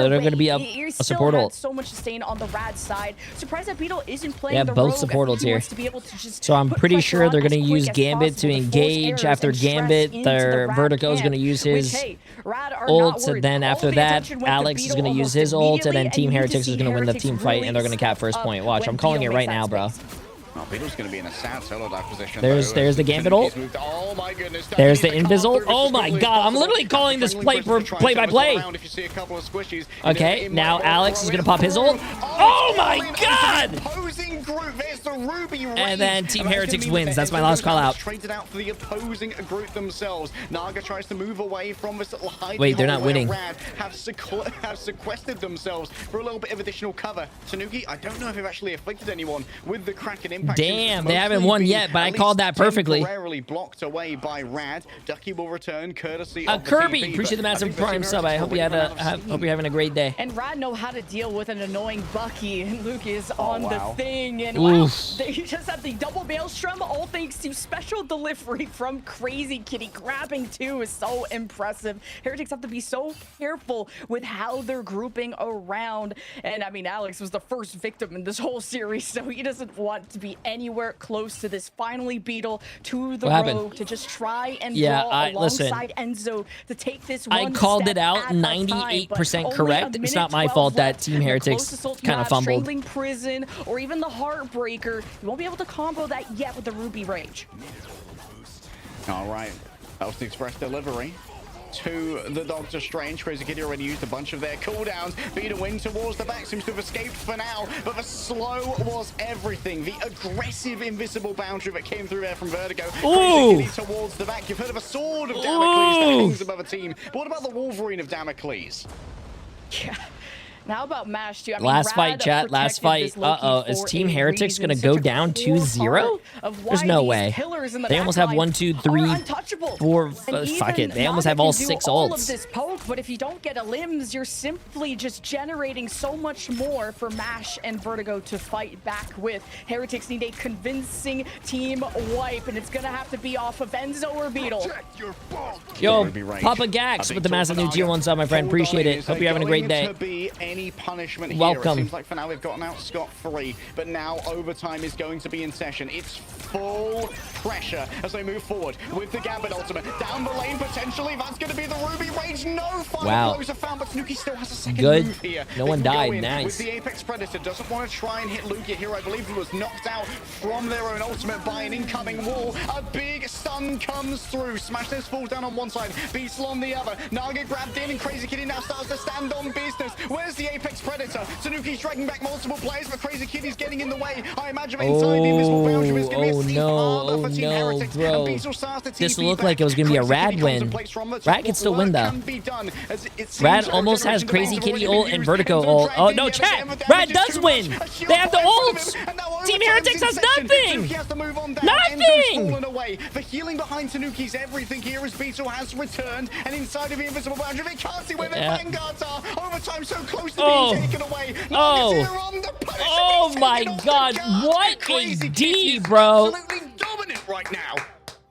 going to be up a support ult. So much sustain on the Rad side. Surprised that Beetle isn't playing Yeah, the both rogue. support ults here. To be able to just So I'm put pretty pressure sure on they're going as to quick use as Gambit possible to force engage. errors After and stress Gambit, into the their Rad Vertigo is camp, going to use which, his hey, Rad are ult, not worried. and then All after the that, attention went to Alex is Beetle going to use almost his ult, and immediately, then and Team you need Heretics see is going to win the Heretics team fight, and they're going to cap really first up point. Watch, when I'm calling it Beetle right makes now, that bro. space. Oh, Beetle's going to be in a sad solo dive position. There's the Gambit ult. Oh my goodness. There's the Invis ult. Oh my god, I'm literally calling this play by play. Okay, now Alex is going to pop his ult. Oh my god! And then Team Heretics wins. That's my last call out. Traded out for the opposing group themselves. Naga tries to move away from this little hiding Wait, they're not hole where winning. Rad have sequestered themselves for a little bit of additional cover. Tanuki, I don't know if they've actually afflicted anyone with the Kraken impact. Damn, they haven't won yet, but I called that perfectly. Temporarily blocked away by Rad. Ducky will return courtesy of the Kirby, TP, appreciate the but massive I think prime the sub. I hope you had hope you're having a great day. And Rad know how to deal with an annoying Bucky, and Luke is on the thing. And they just have the double Maelstrom, all thanks to special delivery from Crazy Kitty. Grabbing two is so impressive. Heretics have to be so careful with how they're grouping around. And I mean, Alex was the first victim in this whole series, so he doesn't want to be anywhere close to this. Finally, Beetle to the rogue to just try and draw alongside Enzo to take this one I called it out 98% correct. It's not my fault that Team Heretics kind of fumbled. Prison or even the Heartbreaker, you won't be able to combo that yet with the Ruby Rage. All right, that was the express delivery to the Doctor Strange. Crazy Kitty already used a bunch of their cooldowns. Beat a win towards the back, seems to have escaped for now, but the slow was everything. The aggressive invisible boundary that came through there from Vertigo. Crazy Kitty towards the back. You've heard of a sword of Damocles that hangs above a team, but what about the Wolverine of Damocles? Yeah. Now about Mash too. I mean, last fight, chat. Last fight. Is Team Heretics gonna go down 2-0? There's no way. They almost have 1, 2, 3, 4. Fuck it. They almost have all 6 ults. Of this poke, but if you don't get a limbs, you're simply just generating so much more for Mash and Vertigo to fight back with. Heretics need a convincing team wipe, and it's gonna have to be off of Enzo or Beetle. Yo, Papa Gax with the massive new tier 1 sub, my friend. Appreciate it. Hope you're having a great day. Any punishment here. Welcome. It seems like for now they've gotten out scot-free, but now overtime is going to be in session. It's full pressure as they move forward with the Gambit ultimate. Down the lane, potentially, that's going to be the Ruby Rage. No final blows are found, but Snooki still has a second move here. No one died. Nice. With the Apex Predator, doesn't want to try and hit Lugia here. I believe he was knocked out from their own ultimate by an incoming wall. A big stun comes through. Smashness falls down on one side, Beastle on the other. Naga grabbed in, and Crazy Kitty now starts to stand on business. Where's the Apex Predator? Tanuki's dragging back multiple players, but Crazy Kitty's getting in the way. I imagine inside the invisible boundary is going to be a safe harbor for Team Heretics. Bro. This looked like it was going to be a Rad win. Rad can still win, though. Rad almost has Crazy Kitty ult and Vertigo ult. Oh, no, chat! Rad does win! They have the ults! Team Heretics has nothing! Nothing! The healing behind Tanuki's everything here as Beetle has returned, and inside of the invisible boundary, they can't see where their vanguards are. Overtime so close to being taken away. Oh my god, what a D, bro. Absolutely dominant right now.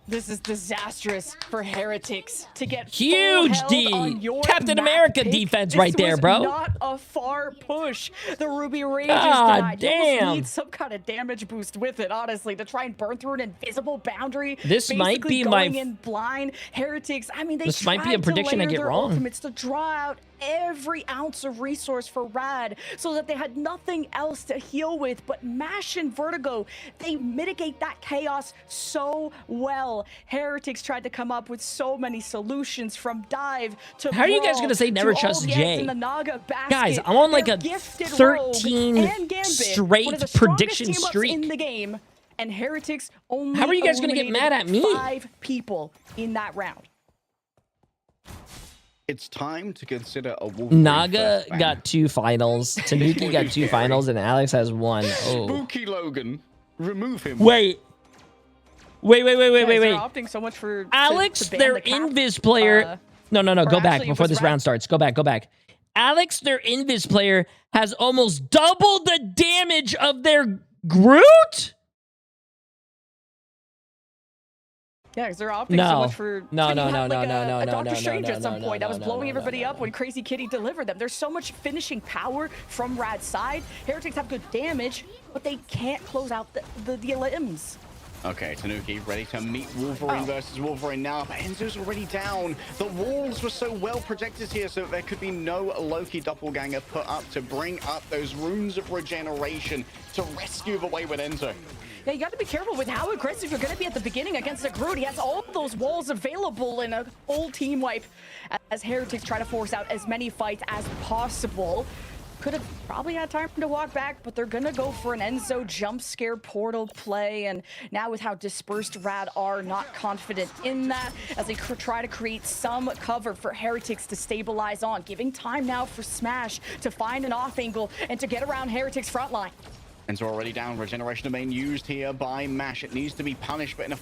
This is disastrous for Heretics to get huge D. Captain America defense right there, bro. Not a far push. The Ruby Rage is denied. Damn. You need some kind of damage boost with it, honestly, to try and burn through an invisible boundary. This might be going in blind. Heretics, I mean, this might be a prediction I get wrong. Ultimates to draw out every ounce of resource for Rad so that they had nothing else to heal with. But Mash and Vertigo, they mitigate that chaos so well. Heretics tried to come up with so many solutions, from dive to how are you guys gonna say never trust Jay? Guys, I'm on like a 13 straight prediction streak in the game, and Heretics only how are you guys gonna get mad at me? 5 people in that round. It's time to consider a Wolverine. Naga got 2 finals, Tanuki got 2 finals, and Alex has 1. Oh. Spooky Logan, remove him. Wait. Opting so much for Alex, their invis player. No. Go back before this round starts. Go back. Alex, their invis player, has almost double the damage of their Groot. Yeah, because they're opting so much for no. Doctor Strange at some point that was blowing everybody up when Crazy Kitty delivered them. There's so much finishing power from Rad's side. Heretics have good damage, but they can't close out the limbs. Okay, Tanuki ready to meet Wolverine versus Wolverine now, but Enzo's already down. The walls were so well protected here so that there could be no Loki doppelganger put up to bring up those runes of regeneration to rescue the wayward Enzo. Yeah, you got to be careful with how aggressive you're going to be at the beginning against the Groot. He has all of those walls available in a full team wipe as Heretics try to force out as many fights as possible. Could have probably had time to walk back, but they're going to go for an Enzo jump scare portal play. And now with how dispersed Rad are, not confident in that as they try to create some cover for Heretics to stabilize on, giving time now for Smash to find an off angle and to get around Heretics front line. Enzo already down. Regeneration domain used here by Mash. It needs to be punished, but in a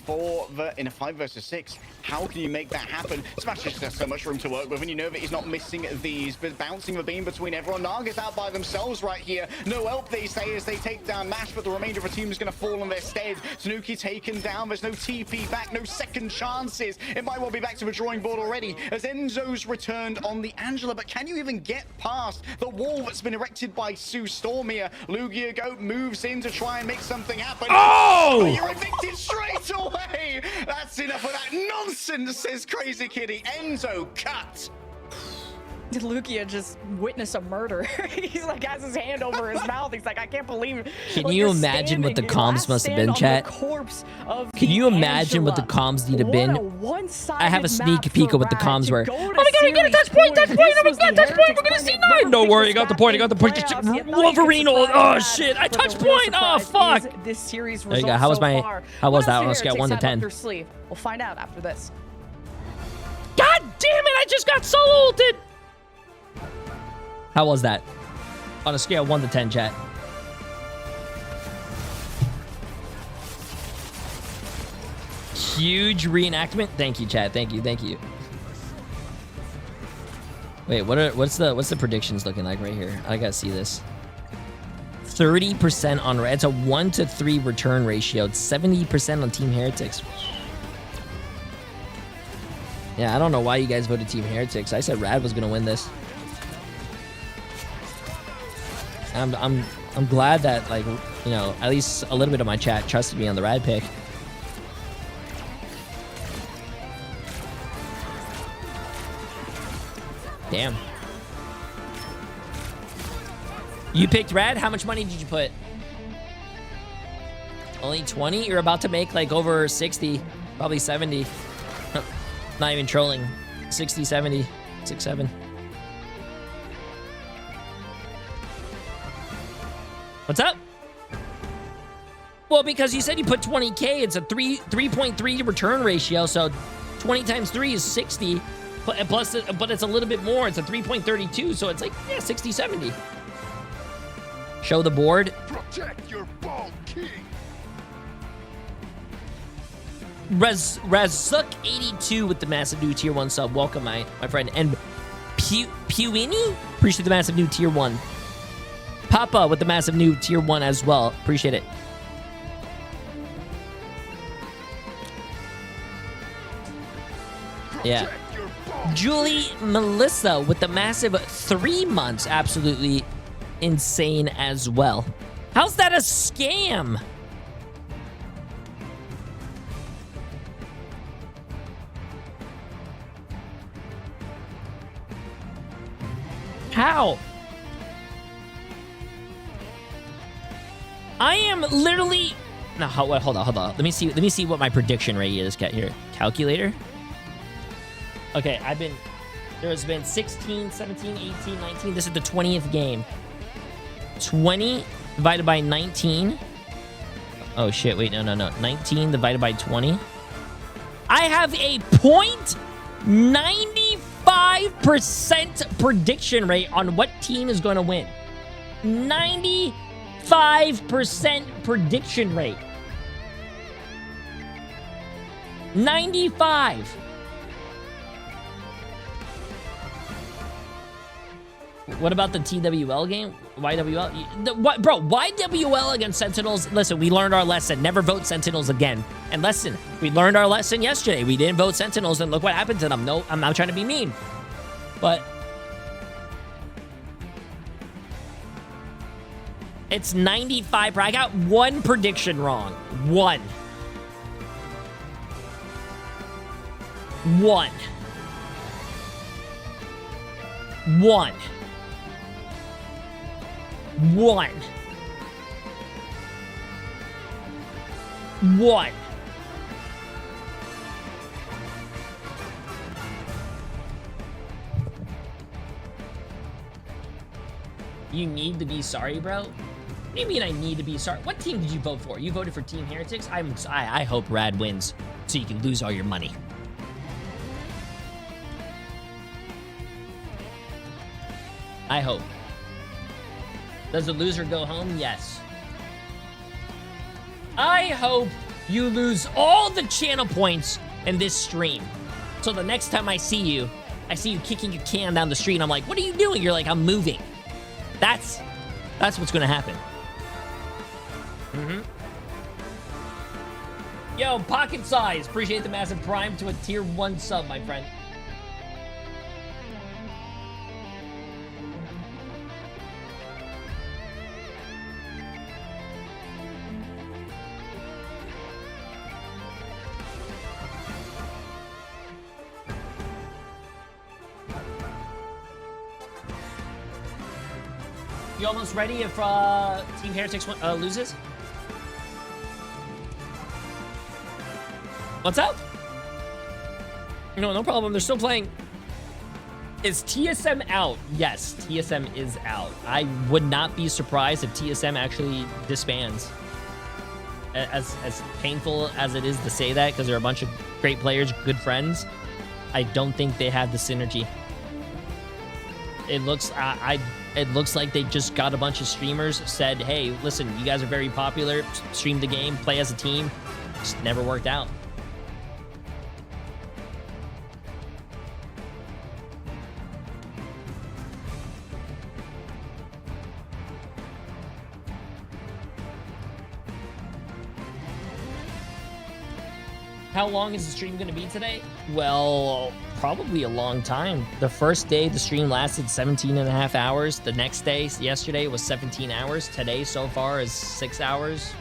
5 versus 6, how can you make that happen? Smash just has so much room to work with, and you know that he's not missing these, but bouncing the beam between everyone. Naga's out by themselves right here. No help, they say, as they take down Mash, but the remainder of the team is going to fall on their stead. Tanuki taken down. There's no TP back, no second chances. It might well be back to the drawing board already, as Enzo's returned on the Angela, but can you even get past the wall that's been erected by Sue Storm here? Lugia Goat moves in to try and make something happen. Oh! But you're evicted straight away. That's enough of that nonsense, says Crazy Kitty. Enzo cut. Did Lugia just witness a murder? He's like has his hand over his mouth. He's like, I can't believe. Can you imagine what the comms must have been, chat? Can you imagine what the comms need to have been? I have a sneak peek of what the comms were. Oh my god, I get a touch point, touch point, oh my god, touch point, we're gonna see 9. Don't worry, I got the point, I got the point. Wolverine, oh shit, I touched point, oh fuck. This series there you go, how was that on a scale 1 to 10? We'll find out after this. God damn it, I just got solo ulted. How was that? On a scale 1 to 10, chat. Huge reenactment. Thank you, chat. Thank you. Thank you. Wait, what's the predictions looking like right here? I gotta see this. 30% on Red. It's a 1 to 3 return ratio. It's 70% on Team Heretics. Yeah, I don't know why you guys voted Team Heretics. I said Rad was gonna win this. I'm glad that, like, you know, at least a little bit of my chat trusted me on the Rad pick. Damn. You picked Rad? How much money did you put? Only 20? You're about to make like over 60, probably 70. Not even trolling. 60, 70, 6, 7. What's up? Well, because you said you put 20K, it's a 3.3 return ratio, so 20 times 3 is 60, plus, but it's a little bit more, it's a 3.32, so it's like, yeah, 60, 70. Show the board. Protect your ball king. Razuk82 with the massive new tier 1 sub. Welcome, my friend. And Pewini? Appreciate the massive new tier 1. Papa with the massive new tier 1 as well. Appreciate it. Yeah. Julie Melissa with the massive 3 months. Absolutely insane as well. How's that a scam? How? I am literally... No, hold on. Let me see what my prediction rate is. Get here. Calculator. Okay, there's been 16, 17, 18, 19. This is the 20th game. 20 divided by 19. Oh, shit. Wait, no. 19 divided by 20. I have a 0.95% prediction rate on what team is going to win. 95% prediction rate. 95. What about the TWL game? YWL? Bro, YWL against Sentinels. Listen, we learned our lesson. Never vote Sentinels again. And listen, we learned our lesson yesterday. We didn't vote Sentinels, and look what happened to them. No, I'm not trying to be mean. But it's 95. I got one prediction wrong. One. You need to be sorry, bro? What do you mean I need to be sorry? What team did you vote for? You voted for Team Heretics? I hope Rad wins so you can lose all your money. I hope. Does the loser go home? Yes. I hope you lose all the channel points in this stream. So the next time I see you kicking a can down the street, and I'm like, what are you doing? You're like, I'm moving. That's what's gonna happen. Yo, pocket size. Appreciate the massive prime to a tier 1 sub, my friend. You almost ready if Team Heretics loses? What's up? No problem. They're still playing. Is TSM out? Yes, TSM is out. I would not be surprised if TSM actually disbands. As painful as it is to say that, because they're a bunch of great players, good friends, I don't think they have the synergy. It looks it looks like they just got a bunch of streamers, said, hey, listen, you guys are very popular, stream the game, play as a team. Just never worked out. How long is the stream going to be today? Well, probably a long time. The first day, the stream lasted 17 and a half hours. The next day, yesterday, was 17 hours. Today, so far, is 6 hours.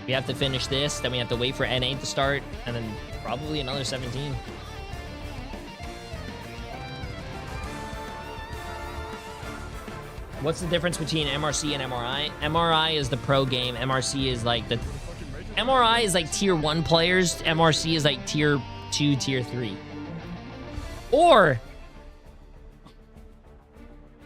We have to finish this, then we have to wait for NA to start, and then probably another 17. What's the difference between MRC and MRI? MRI is the pro game. MRC is like the... MRI is like tier 1 players. MRC is like tier 2, tier 3. Or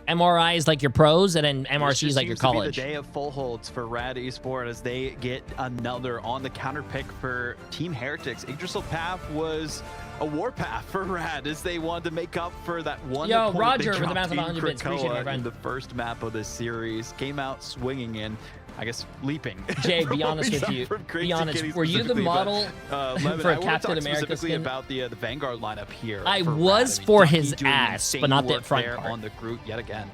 MRI is like your pros, and then MRC is like your college. The day of full holds for Rad Esports as they get another on the counter pick for Team Heretics. Yggdrasil Path was a warpath for Rad as they wanted to make up for that one. Yo, point Roger they for the dropped massive 100 bits. Appreciate it, my in friend. the first map of this series. Came out swinging in. I guess leaping. Jay, be honest with you. Be honest. Were you the model for a Captain America skin? About the Vanguard lineup here. I was for his ass, but not that front part. On the Groot yet again.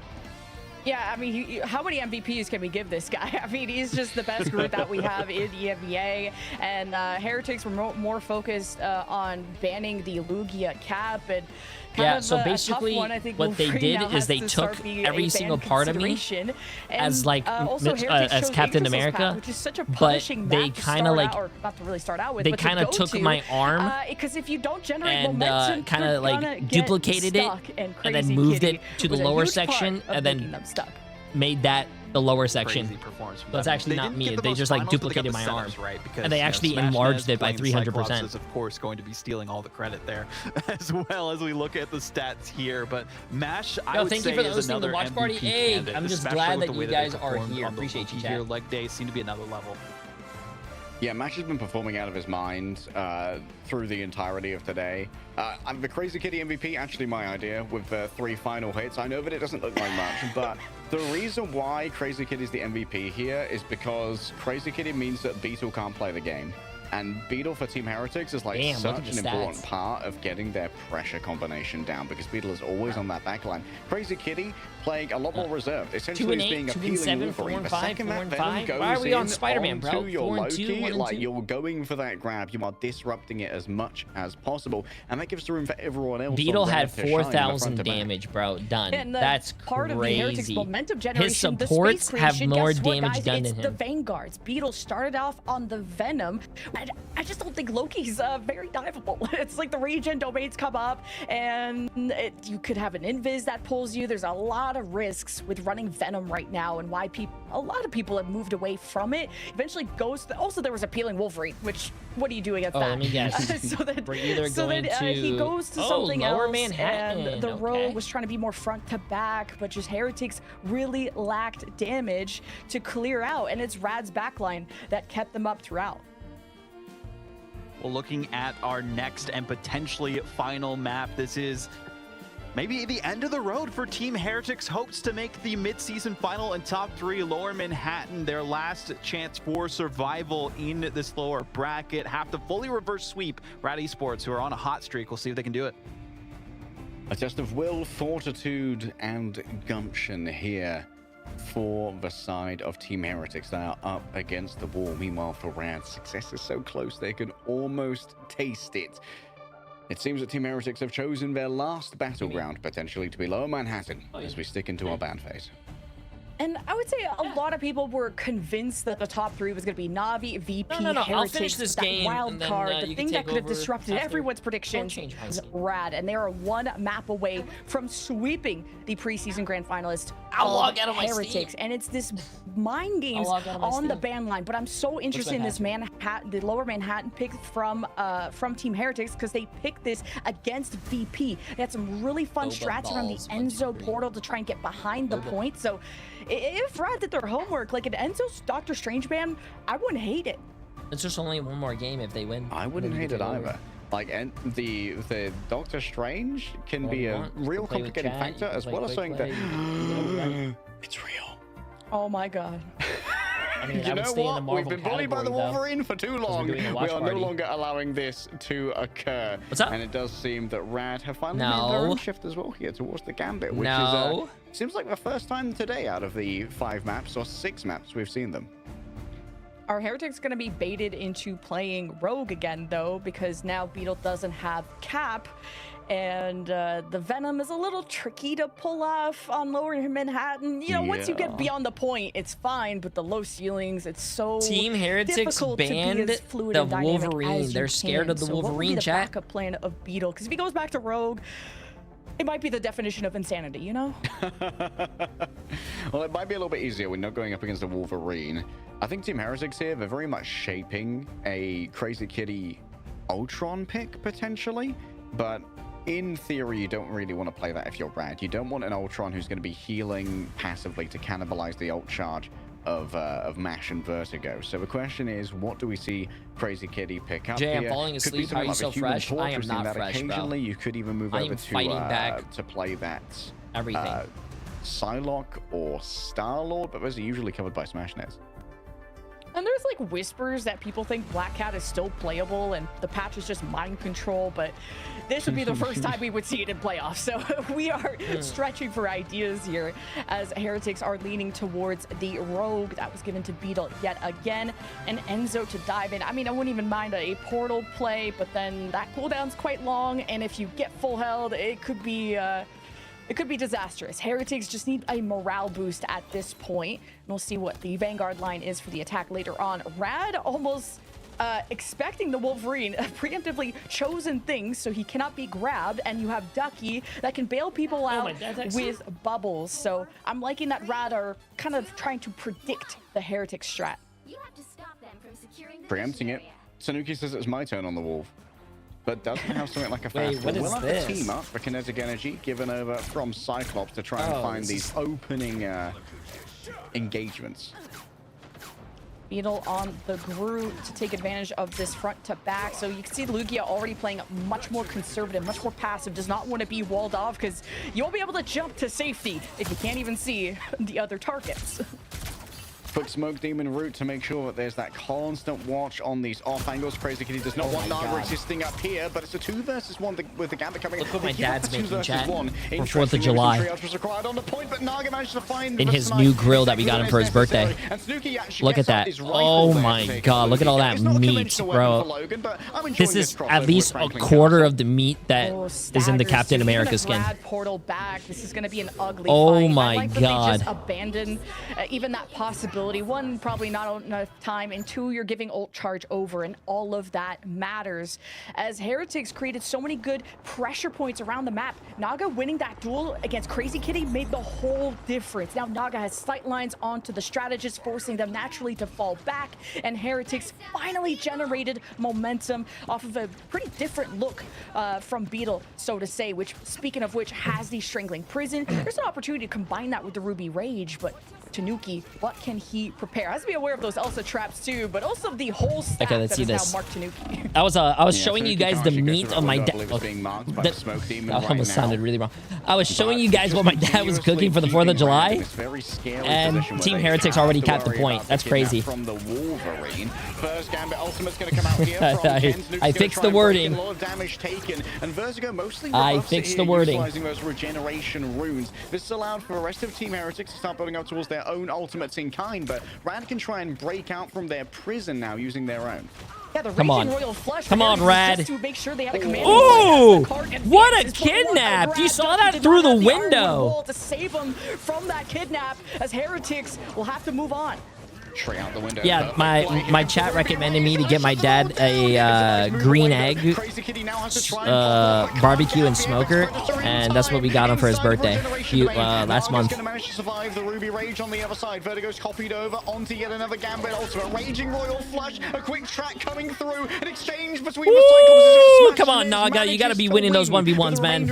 Yeah, I mean, how many MVPs can we give this guy? I mean, he's just the best group that we have in EMEA, and Heretics were more focused on banning the Lugia cap, and yeah, so basically what they did is they took every single part of me as like as Captain America, which is such a but they kind of like not to really start out with, they kind of took my arm because if you don't generate and momentum, kind of like duplicated it and then moved it to the lower section and then made that the lower section. So it's actually not me. They just like duplicated my arm, right? Because, and they actually enlarged it by 300%. Is of course going to be stealing all the credit there, as well as we look at the stats here. But Mash, I would thank say, you for is hosting the another Watch Party. MVP Hey, candidate, I'm just especially glad with that the way you guys they are performed here. on the Appreciate you, here. chat. Leg day seem to be another level. Yeah, Mash has been performing out of his mind through the entirety of today. The Crazy Kitty MVP, actually my idea, with 3 final hits. I know that it doesn't look like much, but the reason why Crazy Kitty is the MVP here is because Crazy Kitty means that Beetle can't play the game. And Beetle for Team Heretics is like such an important part of getting their pressure combination down, because Beetle is always on that back line. Crazy Kitty playing a lot more reserved, essentially being appealing Wolverine. The second that Venom goes Why are we on Spider-Man, bro? onto your Loki, like you're going for that grab, you are disrupting it as much as possible, and that gives room for everyone else. Beetle had 4,000 damage, bro. Done. And that's part crazy. Of the Heretics momentum generation, his supports the have more guess what, damage guys? done it's than him. The Vanguards. Beetle started off on the Venom. I just don't think Loki's very diveable. It's like the regen domains come up, and you could have an invis that pulls you. There's a lot of risks with running Venom right now, and why a lot of people have moved away from it. Eventually Ghost. Also, there was appealing Wolverine, which what are you doing at that? Let me guess. He goes to something Lower else, Manhattan. and the Rogue was trying to be more front to back, but just Heretics really lacked damage to clear out, and it's Rad's backline that kept them up throughout. Well, looking at our next and potentially final map, this is maybe the end of the road for Team Heretics. Hopes to make the mid-season final in top 3. Lower Manhattan, their last chance for survival in this lower bracket. Have to fully reverse sweep Rad Esports, who are on a hot streak. We'll see if they can do it. A test of will, fortitude, and gumption here for the side of Team Heretics. They are up against the wall. Meanwhile, for Rad, success is so close they can almost taste it. It seems that Team Heretics have chosen their last battleground, potentially to be Lower Manhattan, as we stick into our ban phase. And I would say a lot of people were convinced that the top 3 was going to be Na'Vi, VP, No, Heretics, I'll finish this that game, wild and then, card, the you thing can that take could have over disrupted after. everyone's predictions is Rad. And they are 1 map away from sweeping the preseason grand finalist Heretics. And it's this mind games on the ban line. But I'm so interested in this the Lower Manhattan pick from Team Heretics, because they picked this against VP. They had some really fun strats around the Enzo portal to try and get behind the point. So if Rad did their homework, like an Enzo's Doctor Strange ban, I wouldn't hate it. It's just only one more game if they win. I wouldn't hate it either. Like, and the Doctor Strange can be a real complicating factor, as well as saying that it's real. Oh my god. I mean, you know what? We've been bullied by the Wolverine for too long. We are no longer allowing this to occur. What's up? And it does seem that Rad have finally made their own shift as well here towards the Gambit, which is seems like the first time today out of the 5 maps or 6 maps we've seen them. Are Heretics going to be baited into playing Rogue again, though, because now Beetle doesn't have Cap, and the Venom is a little tricky to pull off on Lower Manhattan. You know, once you get beyond the point, it's fine, but the low ceilings, it's so Team Heretics difficult banned to be as fluid the and dynamic Wolverine. as They're you scared can. of the So what would be Wolverine, the chat. backup plan of Beetle? Because if he goes back to Rogue, it might be the definition of insanity, you know? Well, it might be a little bit easier when not going up against a Wolverine. I think Team Heretics here, they're very much shaping a Crazy Kitty Ultron pick, potentially. But in theory, you don't really want to play that if you're Rad. You don't want an Ultron who's going to be healing passively to cannibalize the ult charge of Mash and Vertigo. So the question is, what do we see Crazy Kitty pick up Jay, here? I'm falling asleep. How are you so fresh? I am not fresh, occasionally. bro. You could even move over to play that everything. Psylocke or Star-Lord, but those are usually covered by Smash Nets. And there's like whispers that people think Black Cat is still playable and the patch is just mind control, but this would be the first time we would see it in playoffs. So we are stretching for ideas here as Heretics are leaning towards the Rogue that was given to Beetle yet again, and Enzo to dive in. I mean, I wouldn't even mind a portal play, but then that cooldown's quite long, and if you get full held, it could be disastrous. Heretics just need a morale boost at this point, and we'll see what the Vanguard line is for the attack later on. Rad almost expecting the Wolverine, preemptively chosen things so he cannot be grabbed, and you have Ducky that can bail people out with bubbles. So I'm liking that Rad are kind of trying to predict the Heretic strat. You have to stop them from securing the Preempting it. Sanuki says it's my turn on the Wolf, but doesn't have something like a fast what ball. is We'll have this? a team up for kinetic energy given over from Cyclops to try and find these opening engagements. Beetle on the Groot to take advantage of this front to back. So you can see Lugia already playing much more conservative, much more passive, does not want to be walled off because you won't be able to jump to safety if you can't even see the other targets. Quick smoke demon route to make sure that there's that constant watch on these off angles. Crazy Kitty does not want Naga existing up here, but it's a 2 versus 1 with the Gambit coming in. Look what my dad's making, chat, for 4th of July. Was required on the point, but Naga managed to find In his new grill that we got him for his birthday. Look at that. Oh my god, look at all that meat, bro. This is at least a quarter of the meat that is in the Captain America skin. Portal back. This is going to be an ugly Oh fight. my I like god. That they just abandon even that possibility. One, probably not enough time, and 2, you're giving ult charge over, and all of that matters. As Heretics created so many good pressure points around the map, Naga winning that duel against Crazy Kitty made the whole difference. Now Naga has sight lines onto the strategists, forcing them naturally to fall back, and Heretics finally generated momentum off of a pretty different look from Beetle, so to say, which, speaking of which, has the Strangling Prison. There's an opportunity to combine that with the Ruby Rage, but Tanuki, what can he prepare? Has to be aware of those Elsa traps too, but also the whole stack okay, let's see this. Now Mark Tanuki. I was showing you guys the meat of my dad. That almost sounded really wrong. I was showing you guys what my dad was cooking for the 4th of July, and Team Heretics already capped the point. That's crazy. From the Wolverine. First Gambit Ultimate's going to come out here from I fixed the wording. A lot of damage taken, and Vertigo mostly I fixed the wording. Utilizing those regeneration runes. This allowed for the rest of Team Heretics to start building up towards their own ultimates in kind, but Rad can try and break out from their prison now using their own. Yeah, the Come on. Royal Flush Come on, Rad. just to make sure they have a command. Ooh! What a kidnap! You saw that through the window. To save them from that kidnap, as Heretics will have to move on. Straight out the window. Yeah, my chat recommended me to get my dad a green egg barbecue and smoker, and that's what we got him for his birthday last month. Going to manage to survive the Ruby Rage on the other side. Vertigo's copied over onto yet another Gambit Ultimate. Raging Royal Flush, a quick track coming through, an exchange between the Cyclops. Come on, Naga, you got to be winning those 1v1s, man.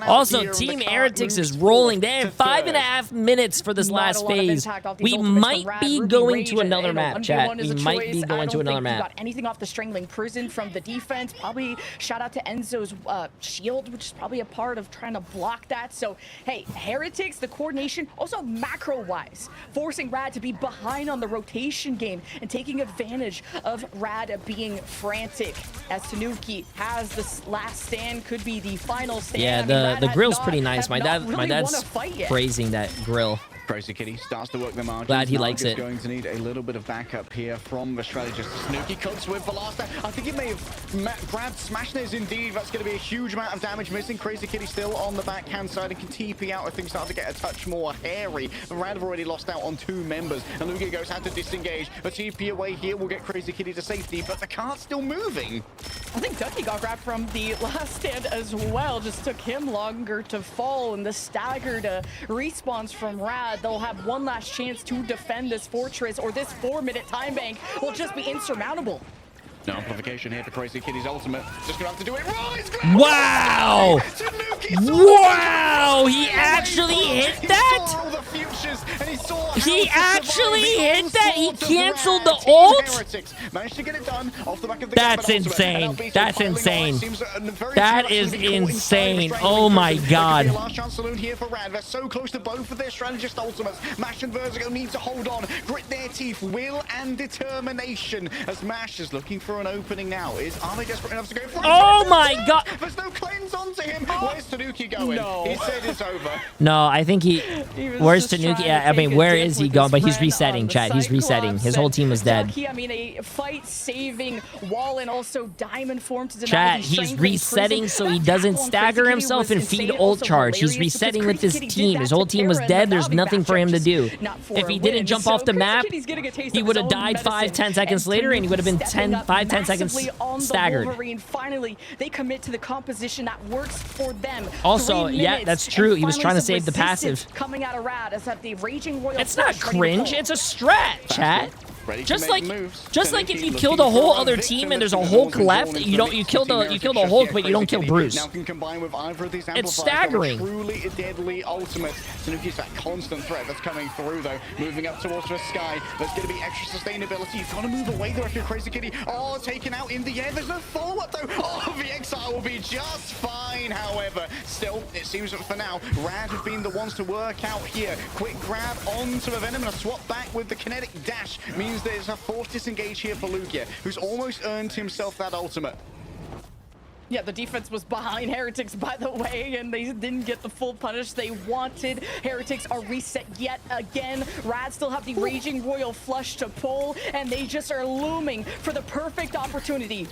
Also, Team Heretics is rolling. They have 5.5 minutes for this last phase. We might be going to another map, chat. We might be going to another map. Got anything off the Strangling Prison from the defense. Probably shout out to Enzo's shield, which is probably a part of trying to block that. So, hey, Heretics, the coordination, also macro-wise, forcing Rad to be behind on the rotation game and taking advantage of Rad being frantic. As Tanuki has this last stand, could be the final stand. Yeah, the grill's pretty nice. My dad's praising that grill. Crazy Kitty starts to work the margins. Glad he likes it. Going to need a little bit of backup here from the strategist. Snooky cuts with the last time. I think it may have grabbed Smashness indeed. That's going to be a huge amount of damage missing. Crazy Kitty still on the backhand side and can TP out if things start to get a touch more hairy. Rad have already lost out on 2 members, and Lugia goes out to disengage. A TP away here will get Crazy Kitty to safety, but the cart's still moving. I think Ducky got grabbed from the last stand as well. Just took him longer to fall, and the staggered respawns from Rad. They'll have one last chance to defend this fortress, or this 4-minute time bank will just be insurmountable. No amplification here for Crazy Kitty's ultimate. Just gonna have to do it right. Wow! Wow! He actually hit that? He actually hit that? He canceled the ult? Managed to get it done off the back of the That's insane. That's insane. That is insane. Oh my god. Last chance saloon here for Rad. They're so close to both of their strategist ultimates. Mash and Vertigo need to hold on, grit their teeth, will and determination, as Mash is looking for an opening now. Are they desperate enough to go for it? Oh my god! There's no cleanse onto him. Where's Tanuki going? No. He said it's over. No, I think where's Tanuki? Yeah, I mean, where is he going? But he's resetting, chat. He's resetting. His whole team was dead. I mean, a fight-saving wall and also diamond form to deny. Chat, he's resetting so he doesn't stagger himself and feed ult charge. He's resetting with his team. His whole team was dead. There's nothing for him to do. If he didn't jump off the map, he would have died 5-10 seconds later, and he would have been 5-10 seconds staggered. Finally, they commit to the composition that works for them. Also, yeah, that's true. He was trying to save the passive. Coming out of Rad as that the Raging Royal. It's not cringe. It's a strat, chat. Just like if you kill the whole other team and there's a Hulk left, you kill the Hulk, but you don't kill Bruce. Now can combine with either of these it's staggering. Truly deadly ultimate. Tanuki's that constant threat that's coming through though. Moving up towards the sky. There's going to be extra sustainability. You've got to move away there if you're Crazy Kitty. Oh, taken out in the air. There's no follow-up though. Oh, the Exile will be just fine. However, still, it seems that for now, Rad have been the ones to work out here. Quick grab onto the Venom and a swap back with the kinetic dash means there's a forced disengage here for Lugia, who's almost earned himself that ultimate. Yeah, the defense was behind Heretics, by the way, and they didn't get the full punish they wanted. Heretics are reset yet again. Rad still have the Raging Royal Flush to pull, and they just are looming for the perfect opportunity.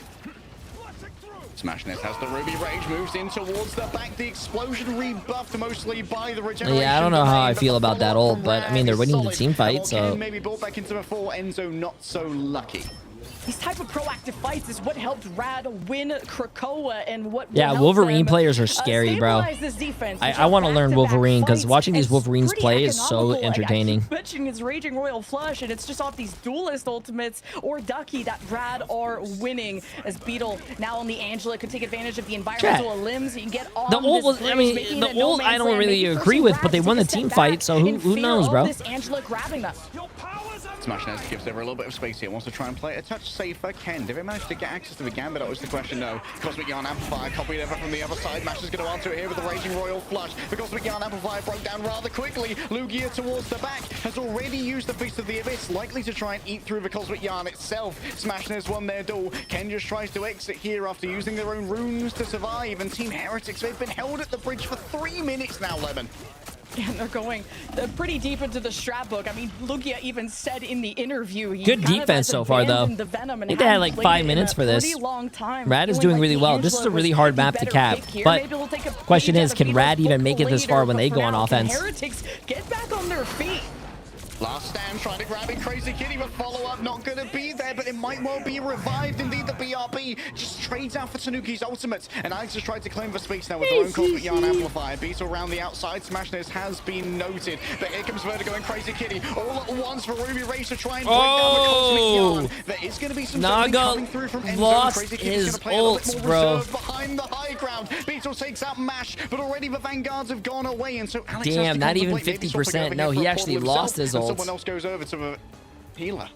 Smashness has the Ruby Rage, moves in towards the back. The explosion rebuffed mostly by the regeneration. Yeah, I don't know how I feel about that ult, but I mean, they're winning the team fight, so. Maybe brought back into the 4, Enzo not so lucky. These type of proactive fights is what helped Rad win Krakoa and what Yeah, Wolverine players are scary, bro. This defense, I want to learn Wolverine because watching these Wolverines play is so entertaining. I keep mentioning his Raging Royal Flush, and it's just off these duelist ultimates or Ducky that Rad are winning. As Beetle now on the Angela could take advantage of the environmental limbs. You can get on the ult was, I mean, the ult I don't really agree with, but they won the team fight, so who knows, bro? This Angela grabbing them. Smashness gives over a little bit of space here. Wants to try and play it a touch safer. Ken, did they manage to get access to the Gambit? That was the question, no. Cosmic Yarn Amplifier copied over from the other side. Mash is going to answer it here with the Raging Royal Flush. The Cosmic Yarn Amplifier broke down rather quickly. Lugia towards the back has already used the Beast of the Abyss, likely to try and eat through the Cosmic Yarn itself. Smashness won their duel. Ken just tries to exit here after using their own runes to survive. And Team Heretics, they've been held at the bridge for 3 minutes now, Lemon. And they're going pretty deep into the strat book. I mean, Lugia even said in the interview, good defense so far, though. I think they had like 5 minutes for this. Rad is doing really well. This is a really hard map to cap. But question is, can Rad even make it this far when they go on offense? Heretics get back on their feet. Last stand trying to grab in Crazy Kitty, but follow-up not going to be there, but it might well be revived. Indeed, the BRB just trades out for Tanuki's ultimate, and Alex has tried to claim for space now with their own Cosmic Yarn Amplifier. Beetle around the outside, Smashness has been noted, but here comes Vertigo and Crazy Kitty all at once for Ruby Race to try and break down the Cosmic Yarn. There is going to be some coming through from Enzo. Lost Crazy Kitty's going to play a little bit more reserved behind the high ground. Beetle takes out Mash, but already the Vanguards have gone away, and so Alex damn, not even 50%. No, he actually lost his ult. Someone else goes over to the healer.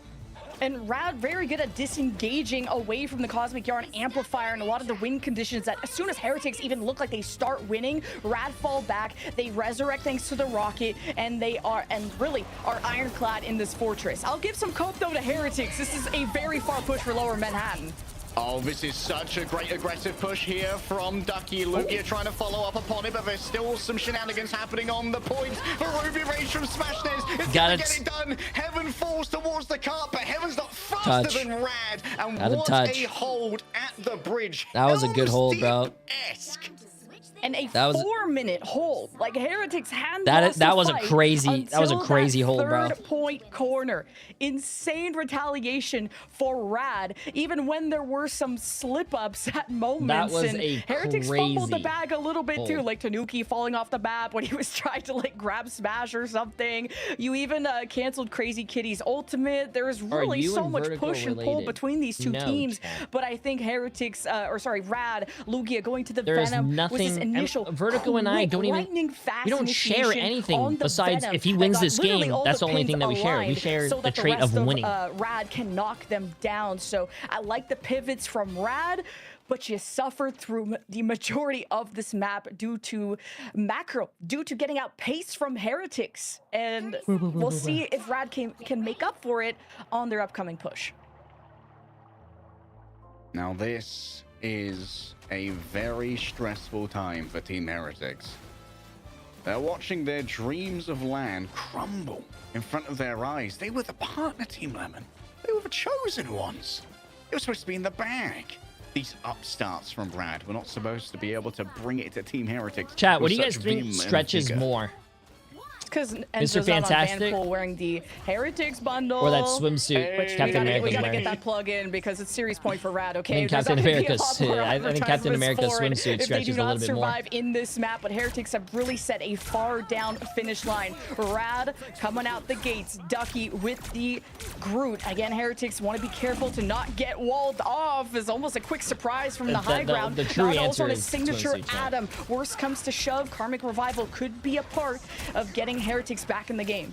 And Rad very good at disengaging away from the Cosmic Yarn Amplifier and a lot of the win conditions that as soon as Heretics even look like they start winning, Rad fall back, they resurrect thanks to the rocket, and they are, and really are ironclad in this fortress. I'll give some cope though to Heretics. This is a very far push for Lower Manhattan. Oh, this is such a great aggressive push here from Ducky. Lugia trying to follow up upon it, but there's still some shenanigans happening on the point. But Ruby Rage from Smashness is going to get it done. Heaven falls towards the cart, but Heaven's not faster than Rad. And what a hold at the bridge. That was a good hold, bro. And a 4-minute hold. Like Heretics hand that was a crazy hold, bro. Third point corner. Insane retaliation for Rad, even when there were some slip-ups at moments. That was and a Heretics fumbled the bag a little bit too, hold. like Tanuki falling off the map when he was trying to like grab Smash or something. You even canceled Crazy Kitty's ultimate. There's really so much push and pull between these two teams. But I think Heretics, Rad, Lugia going to the Venom was this initial Vertigo and I don't even we don't share anything besides if he wins this game. That's the only thing that we share. We share the trait of winning. Rad can knock them down. So I like the pivots from Rad, but you suffered through the majority of this map due to macro, due to getting outpaced from Heretics. And we'll see if Rad can make up for it on their upcoming push. Now this is a very stressful time for Team Heretics. They're watching their dreams of land crumble in front of their eyes. They were the partner team, Lemon. They were the chosen ones. It was supposed to be in the bag. These upstarts from Rad were not supposed to be able to bring it to Team Heretics. Chat, what do you guys think stretches more? Because Enzo's out on Vanpool wearing the Heretics bundle. Or that swimsuit, which Captain America we gotta get that plug in because it's series point for Rad, okay? I think Captain America's swimsuit stretches a little bit more. If they do not survive in this map, but Heretics have really set a far down finish line. Rad coming out the gates, Ducky with the Groot. Again, Heretics want to be careful to not get walled off. It's almost a quick surprise from the high ground. The true answer on is his signature Adam. Worst comes to shove, Karmic Revival could be a part of getting Heretics back in the game.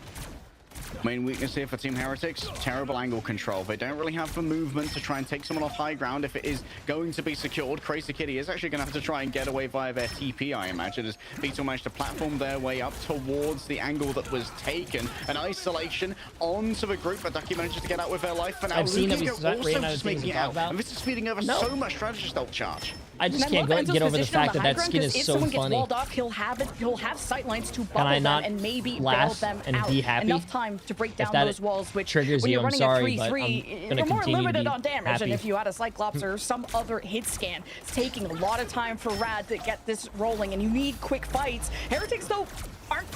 Main weakness here for Team Heretics, terrible angle control. They don't really have the movement to try and take someone off high ground if it is going to be secured. Crazy Kitty is actually going to have to try and get away via their TP, I imagine, as Beetle managed to platform their way up towards the angle that was taken. An isolation onto the group, but Ducky manages to get out with their life for now. I've seen that we also just making it out. And this is feeding over so much strategy stealth charge. I just can't get over the fact that skin is so funny. If someone gets walled off, he'll have sightlines to bubble them and maybe bail them out. Be happy? Enough time to break down those walls, which triggers when you're you, running I'm at sorry, 3-3, you're more limited on damage than if you had a Cyclops or some other hit scan. It's taking a lot of time for Rad to get this rolling, and you need quick fights. Heretics, though, aren't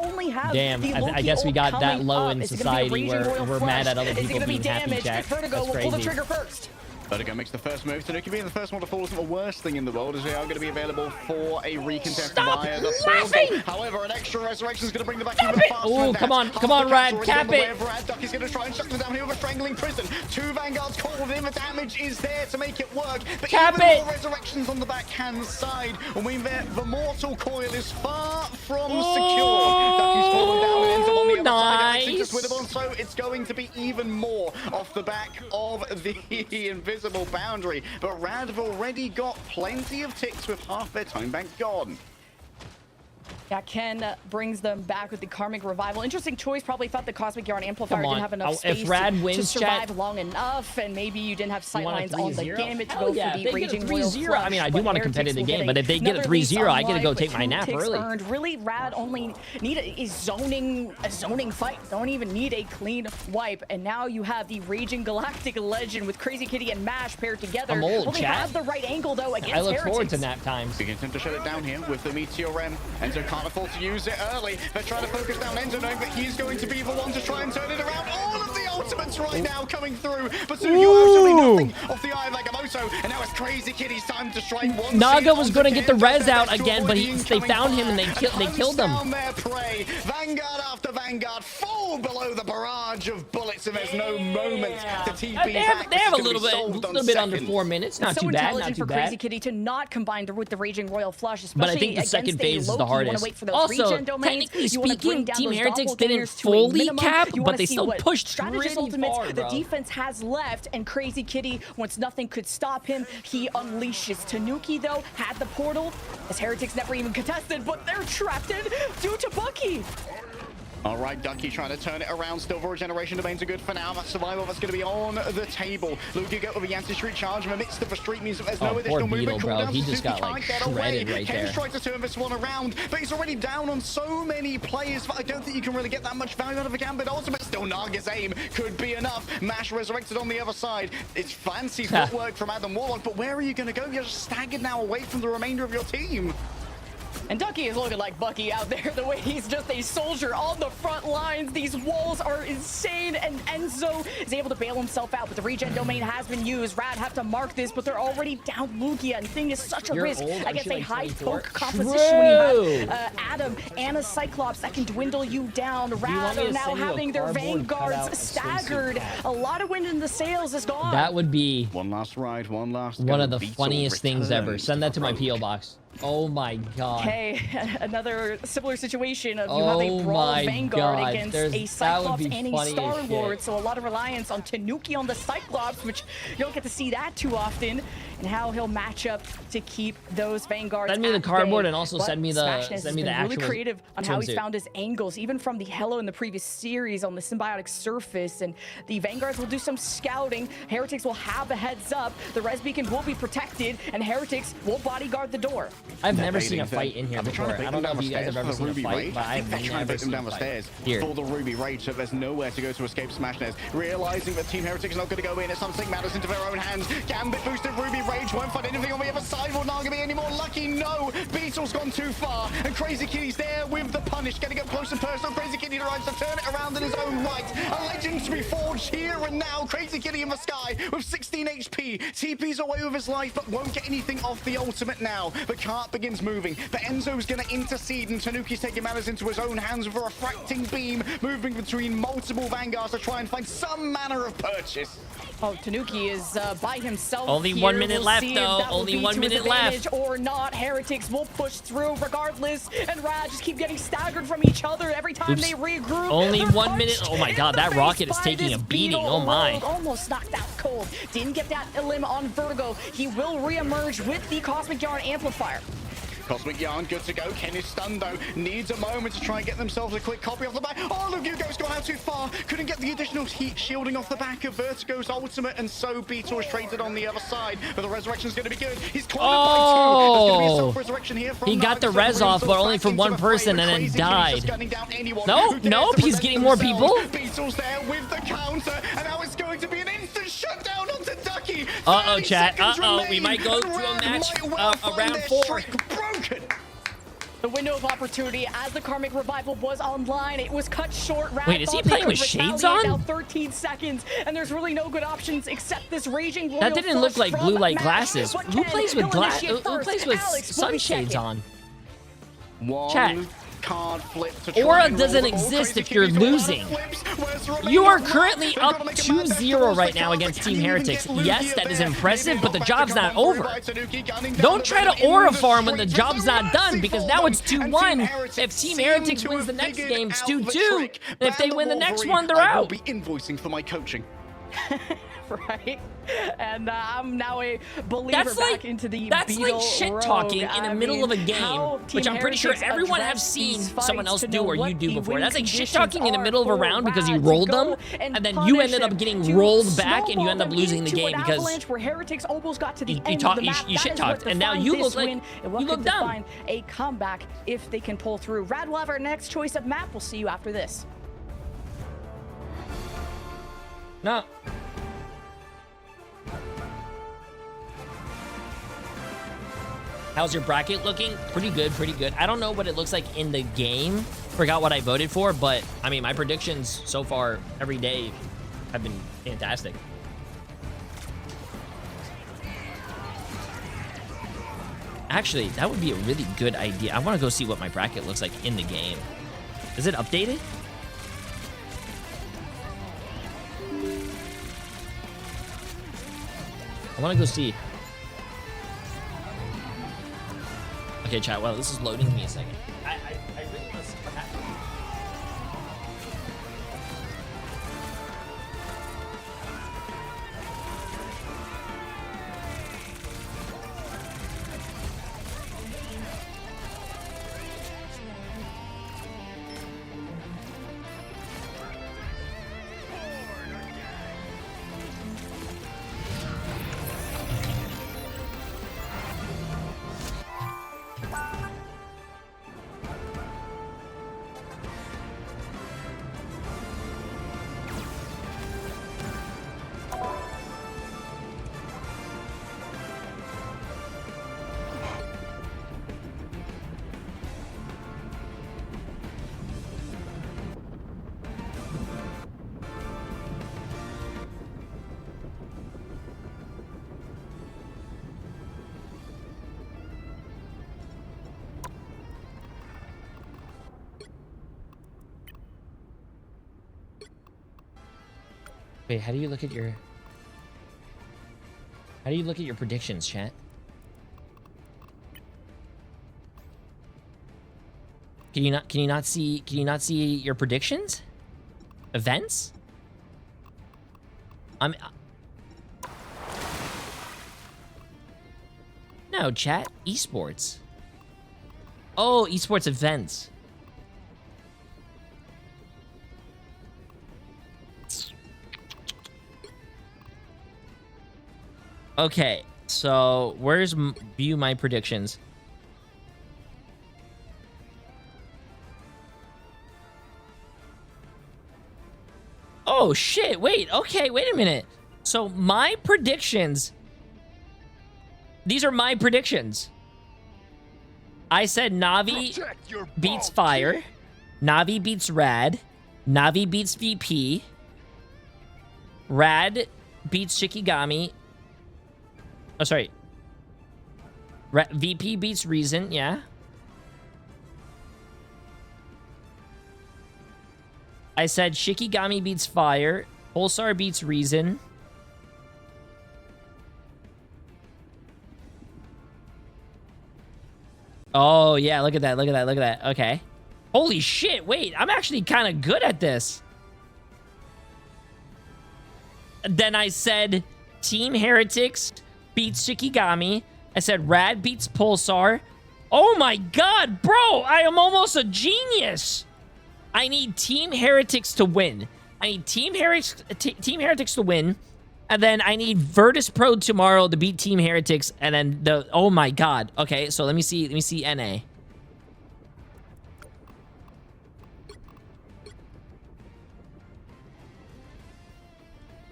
only have Damn, the I guess we got that low in Is it gonna be a society Raging where Royal we're Flush? mad at other Is it people gonna be being happy, damaged? chat. Vertigo That's will pull the crazy. trigger first. Vertigo makes the first move. Tanuki being the first one to fall isn't the worst thing in the world, as they are going to be available for a recontest via the portal. However, an extra resurrection is going to bring them back even faster. Oh, come on, Rad, cap it. Rad Duck is going to try and shut them down here with a strangling prison. 2 Vanguards called in. The damage is there to make it work. But cap even it. more resurrections on the backhand side. I mean, the mortal coil is far from secure. Ducky's fallen down and ends up on the other side. It's just winnable, so it's going to be even more off the back of the invisible boundary. But Rad have already got plenty of ticks with half their time bank gone. Yeah, Ken brings them back with the Karmic Revival. Interesting choice. Probably thought the Cosmic Yarn Amplifier didn't have enough space to survive long enough, and maybe you didn't have sightlines on the Gambit to go for the Raging Royal Flush. I mean, I do want a competitive game, but if they get a 3-0, I get to go take my nap early. Earned. Really, Rad only need a zoning fight. Don't even need a clean wipe. And now you have the Raging Galactic Legend with Crazy Kitty and Mash paired together. I'm old, Well, they have the right angle though against I look Heretics. forward to nap times. We can attempt to shut it down here with the Meteor M. Enzo can't afford to use it early. They're trying to focus down Enzo, knowing that he's going to be the one to try and turn it around. All of the ultimates right now coming through, but Suyu absolutely nothing off the eye of Nagamoto, and now it's Crazy Kitty's time to strike one. Naga was going to get the res out again, but they found him and they killed him. Down their prey. Vanguard after Vanguard fall below the barrage of bullets, and there's no moment to TP back. They have a little bit under 4 minutes. Not too bad. Not too for Crazy bad. Kitty to not combine with the Raging Royal Flush, especially But I think the second phase is the hardest. Also, technically speaking, Team Heretics didn't fully cap, but they still pushed Strategist pretty ultimates far, the bro. defense has left, and Crazy Kitty, once nothing could stop him, he unleashes. Tanuki, though, had the portal, as Heretics never even contested, but they're trapped in due to Bucky. All right, Ducky trying to turn it around. Still, for regeneration domains are good for now. That survival that's going to be on the table. Luke, you get with a Yancy Street charge in the midst of a street means that there's no additional movement. Bro. He just got like shredded right there. Ken's trying to turn this one around, but he's already down on so many players that I don't think you can really get that much value out of a Gambit ultimate. Still, Naga's aim could be enough. Mash resurrected on the other side. It's fancy footwork from Adam Warlock, but where are you going to go? You're just staggered now away from the remainder of your team. And Ducky is looking like Bucky out there, the way he's just a soldier on the front lines. These walls are insane, and Enzo is able to bail himself out, but the regen domain has been used. Rad have to mark this, but they're already down Lugia, and Thing is such a risk against a high poke composition when you have Adam and a Cyclops that can dwindle you down. Rad are now having their Vanguards staggered. A lot of wind in the sails is gone. That would be one last ride, one of the funniest things ever. Send that to my PO box. Oh my god. Okay, another similar situation of you have a Brawl Vanguard against a Cyclops and a Star-Lord, so a lot of reliance on Tanuki on the Cyclops, which you don't get to see that too often, and how he'll match up to keep those Vanguards. Send me the cardboard and also but send me the actual really creative on how he's swimsuit. found his angles, even from the Hello in the previous series on the symbiotic surface, and the Vanguards will do some scouting. Heretics will have a heads up. The res beacon will be protected, and Heretics will bodyguard the door. I've never seen a fight in here before. I don't know if you guys have ever seen a fight, but I've never seen down the stairs for the Ruby Rage, so there's nowhere to go to escape Smashness. Realizing that Team Heretics is not going to go in, it's something matters into their own hands. Gambit boosted Ruby Rage, won't find anything on the other side. Will Naga be any more lucky? No. Beetle's gone too far, and Crazy Kitty's there with the punish, getting up close and personal. Crazy Kitty tries to turn it around in his own right. A legend to be forged here and now. Crazy Kitty in the sky with 16 HP. TP's away with his life, but won't get anything off the ultimate now. The cart begins moving, but Enzo's going to intercede, and Tanuki's taking matters into his own hands with a refracting beam, moving between multiple Vanguards to try and find some manner of purchase. Oh, Tanuki is by himself. Only here. 1 minute We'll left, see though. if that will Only be 1 to his minute left. advantage or not. Heretics will push through regardless, and Rad just keep getting staggered from each other every time they regroup. Only 1 minute. Oh my god, that rocket is taking a beating. Oh my. Almost knocked out cold. Didn't get that limb on Vertigo. He will reemerge with the Cosmic Yarn Amplifier. Cosmic Yarn, good to go. Ken is stunned though. Needs a moment to try and get themselves a quick copy off the back. Oh, look, Hugo's gone out too far. Couldn't get the additional heat shielding off the back of Vertigo's ultimate, and so Beetle is traded on the other side. But the resurrection's going to be good. He's cornered by two. There's going to be a self-resurrection here from he got the res off, but only for one person and then died. Nope, he's getting more people. Beetle's there with the counter, and now it's going to be an instant shutdown onto Ducky. Uh-oh, chat. Uh-oh, we might go to a match around 4. The window of opportunity as the Karmic Revival was online. It was cut short. Wait, is he playing with shades on? Now 13 seconds, and there's really no good options except this raging royal That didn't look like blue light Matt. glasses. But Who Ken, plays with he'll initiate who first. plays with Alex will be sunshades second. on? Chat. Card flip to Aura doesn't exist if you're losing. You are currently up 2-0 right now against Team Heretics. Yes, that is impressive, but the job's not over. Don't try to Aura farm when the job's not done, because now it's 2-1. If Team Heretics wins the next game, it's 2-2. And if they win the next one, they're out. I'll be invoicing for my coaching. Right? And I'm now a believer back into the That's like Beetle shit talking Rogue. in the I middle mean, of a game, how which Team I'm pretty sure Heretics everyone address has seen these someone fights else to do know or you what do the before. win That's like shit conditions talking in the are middle of a for round because you Rad to rolled go them, and and then you punish ended up him, getting to rolled back and you snowball end up them losing the into game an because avalanche where Heretics almost got to the you end talk- of the you- map. you That shit is what talked, and now defines you this look like- win and what you could look dumb. define a comeback if they can pull through. Rad will have our next choice of map. We'll see you after this. no. How's your bracket looking? Pretty good, pretty good. I don't know what it looks like in the game. Forgot what I voted for, but I mean, my predictions so far every day have been fantastic. Actually, that would be a really good idea. I want to go see what my bracket looks like in the game. Is it updated? I want to go see. Okay, chat. Well, this is loading. Give me a second. I really want to see what happens. Wait, how do you look at your... How do you look at your predictions, chat? Can you not see your predictions? Events? No, chat. Esports. Oh, esports events. Okay, so where's view my predictions? Oh shit, wait, okay, wait a minute. So my predictions, these are my predictions. I said Navi beats Fire, Navi beats Rad, Navi beats VP, Rad beats Shikigami. Oh, sorry. VP beats Reason, yeah. I said Shikigami beats Fire. Pulsar beats Reason. Oh, yeah, look at that, look at that, look at that. Okay. Holy shit, wait, I'm actually kind of good at this. Then I said Team Heretics beats Shikigami. I said Rad beats Pulsar. Oh my god, bro, I am almost a genius. I need Team Heretics to win. I need Team Heretics to win. And then I need Virtus Pro tomorrow to beat Team Heretics. And then the... Oh my god. Okay, so let me see NA.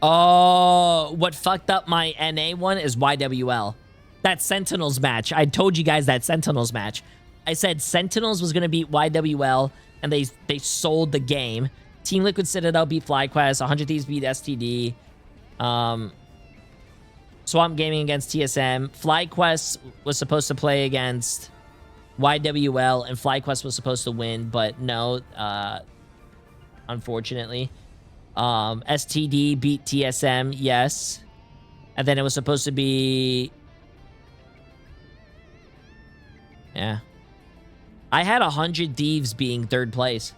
Oh, what fucked up my NA one is YWL. That Sentinels match. I told you guys that Sentinels match. I said Sentinels was going to beat YWL, and they sold the game. Team Liquid Citadel beat FlyQuest. 100 Thieves beat STD. Swamp Gaming against TSM. FlyQuest was supposed to play against YWL, and FlyQuest was supposed to win, but no, unfortunately. STD beat TSM, yes. And then it was supposed to be... Yeah. I had 100 Thieves being third place.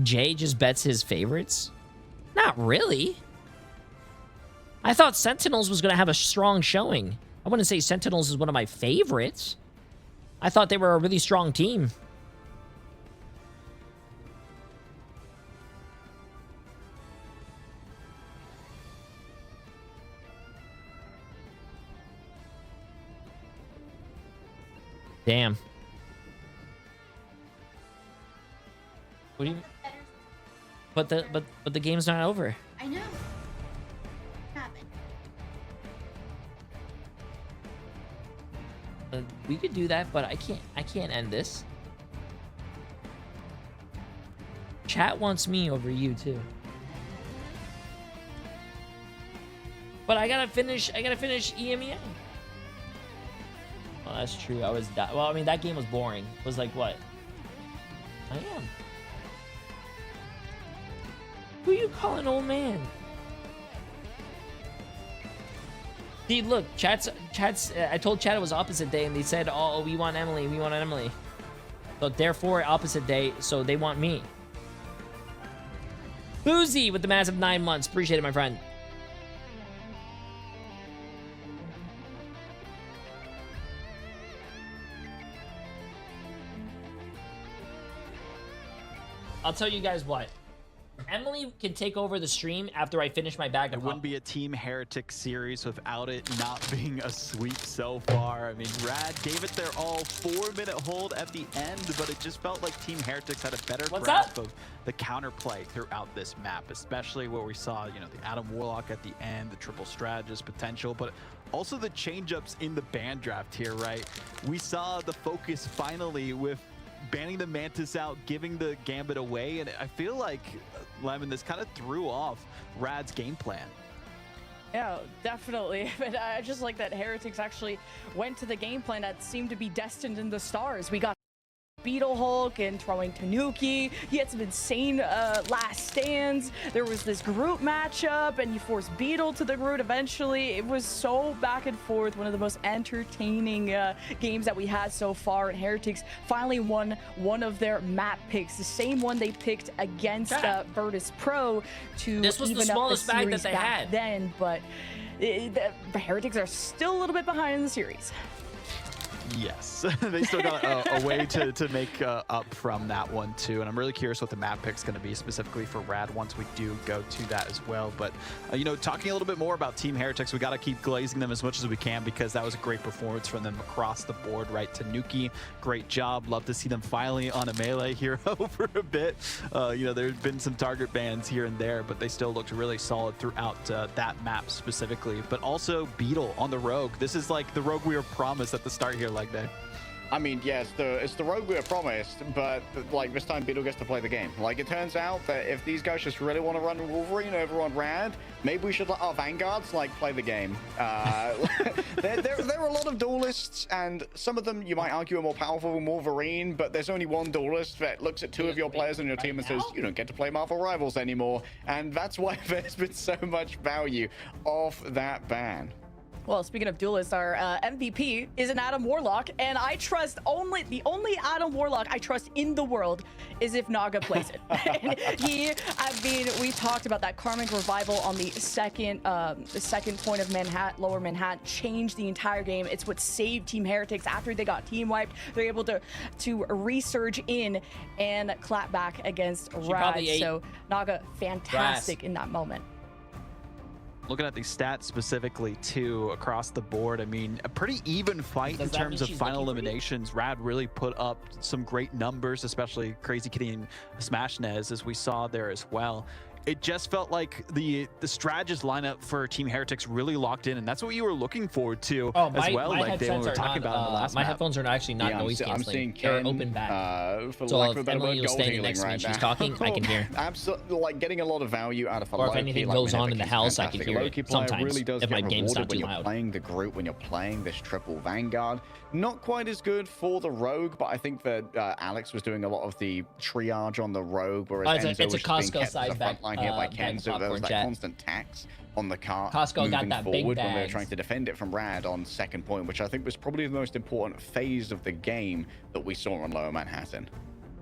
Jay just bets his favorites? Not really. I thought Sentinels was going to have a strong showing. I wouldn't say Sentinels is one of my favorites. I thought they were a really strong team. Damn. What do you... But the game's not over. I know. We could do that, but I can't end this. Chat wants me over you too. But I gotta finish EMEA. Well, that's true. Well, I mean, that game was boring. It was like, what? I am. Who you calling old man? See, look, chats. I told chat it was opposite day, and they said, "Oh, we want Emily. We want Emily." So therefore, opposite day. So they want me. Boozy with the massive 9 months. Appreciate it, my friend. I'll tell you guys what. Emily can take over the stream after I finish my bag of... It wouldn't be a Team Heretic series without it not being a sweep so far. I mean, Rad gave it their all, 4-minute hold at the end, but it just felt like Team Heretics had a better grasp of the counterplay throughout this map, especially where we saw, you know, the Adam Warlock at the end, the triple strategist potential, but also the change-ups in the ban draft here, right? We saw the focus finally with banning the Mantis out, giving the Gambit away, and I feel like, Lemon, this kind of threw off Rad's game plan. Yeah, definitely. But I just like that Heretics actually went to the game plan that seemed to be destined in the stars. We got Beetle Hulk and throwing Tanuki. He had some insane last stands. There was this group matchup, and you forced Beetle to the group eventually. It was so back and forth. One of the most entertaining games that we had so far. And Heretics finally won one of their map picks, the same one they picked against Virtus Pro to this was even the smallest up the bag that series they back had then. But the Heretics are still a little bit behind in the series. Yes, they still got a way to make up from that one too, and I'm really curious what the map pick's going to be specifically for Rad once we do go to that as well. But you know, talking a little bit more about Team Heretics, we got to keep glazing them as much as we can because that was a great performance from them across the board, right? Tanuki, great job. Love to see them finally on a melee hero for a bit. You know, there's been some target bans here and there, but they still looked really solid throughout that map specifically. But also Beetle on the Rogue. This is like the Rogue we were promised at the start here. Like that. I mean, yes, it's the Rogue we were promised, but like this time Beetle gets to play the game. Like it turns out that if these guys just really want to run Wolverine over on Rad, maybe we should let our Vanguards like play the game. There are a lot of duelists, and some of them you might argue are more powerful than Wolverine, but there's only one duelist that looks at 2 of your players on your team and says, you don't get to play Marvel Rivals anymore, and that's why there's been so much value off that ban. Well, speaking of duelists, our MVP is an Adam Warlock, and I trust the only Adam Warlock I trust in the world is if Naga plays it. And we talked about that Karmic Revival on the second point of Manhattan, Lower Manhattan, changed the entire game. It's what saved Team Heretics after they got team wiped. They're able to resurge in and clap back against Rad. So Naga, fantastic in that moment. looking at these stats specifically too across the board, I mean, a pretty even fight in terms of final eliminations. Rad really put up some great numbers, especially Crazy Kitty and Smashnez, as we saw there as well. It just felt like the strategist lineup for Team Heretics really locked in, and that's what you were looking forward to as well. Like they were talking about in the last my map. headphones are actually not noise canceling. I'm seeing They're Ken, open back. So if Emily was standing next to me and she's talking, I can hear. Absolutely, like getting a lot of value out of a Or if Loki, anything like goes on Manetics in the is house, I can fantastic. hear Loki it player sometimes really does if my get game's not rewarded too when you're loud. playing the group, when you're playing this triple Vanguard. Not quite as good for the Rogue, but I think that Alex was doing a lot of the triage on the Rogue, whereas Enzo was just being kept as a front line here by Ken, so there was that constant tax on the cart moving forward when they were trying to defend it from Rad on second point, which I think was probably the most important phase of the game that we saw on Lower Manhattan.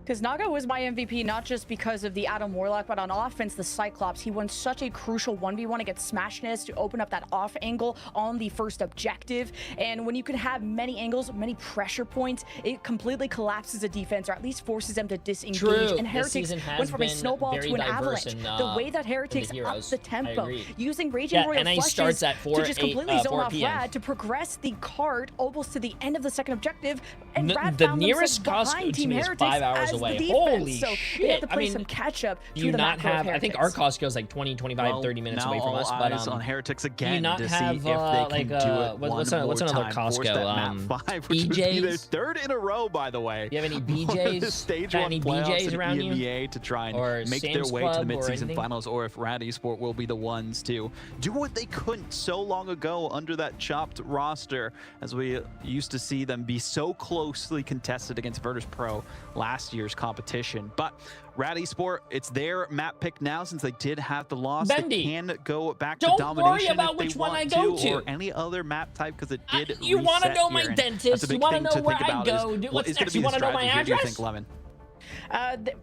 Because Naga was my MVP, not just because of the Adam Warlock, but on offense, the Cyclops. He won such a crucial 1v1 against Smashness to open up that off angle on the first objective. And when you can have many angles, many pressure points, it completely collapses the defense, or at least forces them to disengage. True. And Heretics went from a snowball to an avalanche. The way that Heretics upped the tempo, using Raging Royal Flushes to just completely zone off Rad to progress the cart almost to the end of the second objective. And Rad the found nearest themselves Costco behind to Team me is Heretics 5 hours away. Holy so shit. They have to play I mean, some catch up do you the not macro have, I think our Heretics. Costco is like 20, 25, 30 minutes away from us. But But on Heretics again do you not to have, see if they can do it what's one another more time, force Costco? that map 5, which would be their third in a row, by the way. You have any BJs? Stage Got 1 any playoffs BJs in around you? EMEA to try and Or make their Sam's way to the Club or mid-season anything? finals, or if Rad Esport will be the ones to do what they couldn't so long ago under that chopped roster, as we used to see them be so closely contested against Virtus Pro last year's competition. But Rad Esport, it's their map pick now, since they did have the loss. Bendy, they can go back to don't domination worry about if they which one want I go to. or any other map type, because it did You want to reset know my here, and that's a dentist? big You want to thing know where think I about go? is what What's is gonna next? be You the want to know my strategy here, do you address? think, Lemon?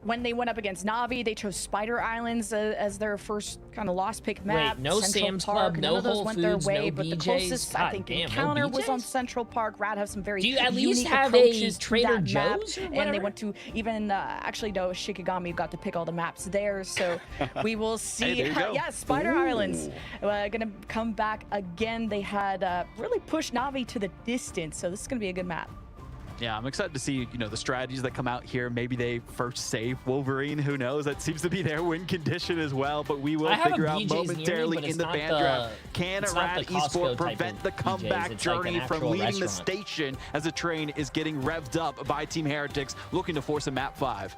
When they went up against Na'Vi, they chose Spider Islands as their first kind of lost pick map. Wait, no Central Sam's Park, Club, none no of those Whole went their Foods, way, no but the BJs? closest I God think damn, no encounter was on BJs? Central Park. Rad have some very Do you at least unique have a approaches to Trader that map, Joe's or and they whatever? went to even actually no, Shikigami got to pick all the maps there, so we will see. Hey, there you go. Yeah, Spider Islands gonna come back again. They had really pushed Na'Vi to the distance, so this is gonna be a good map. Yeah, I'm excited to see, the strategies that come out here. Maybe they first save Wolverine. Who knows? That seems to be their win condition as well. But we will figure out momentarily in the ban draft. Can Rad Esport prevent the comeback journey from leading the station as the train is getting revved up by Team Heretics, looking to force a map 5?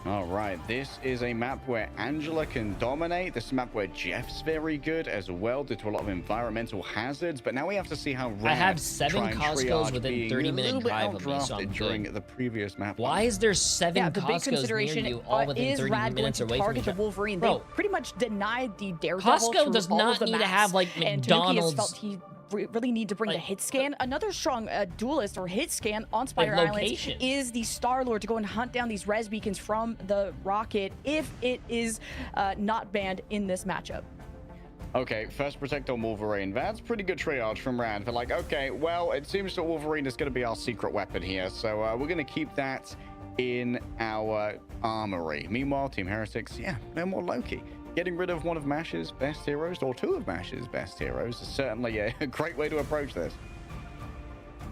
All right, this is a map where Angela can dominate. This is a map where Jeff's very good as well, due to a lot of environmental hazards. But now we have to see how Rad I have 7 try and Costco's triage within being 30-minute a little bit drive of me, so I'm outdrafted during good. the previous map. Why is there 7 the big Costco's near consideration you all within is 30 Rad going minutes to away from target each the other? Wolverine. Bro, They pretty much denied the Daredevil Costco through does all not of the need to maps, have, like, and Tanuki has McDonald's, felt he really need to bring the hit scan. Another strong duelist or hit scan on Spider Islands location. is the Star-Lord to go and hunt down these res beacons from the rocket if it is not banned in this matchup. Okay, first protect on Wolverine. That's pretty good triage from Rad. They're like, okay, well, it seems that Wolverine is going to be our secret weapon here, so we're going to keep that in our armory. Meanwhile, Team Heretics, yeah, no more Loki. Getting rid of one of Mash's best heroes, or 2 of Mash's best heroes, is certainly a great way to approach this.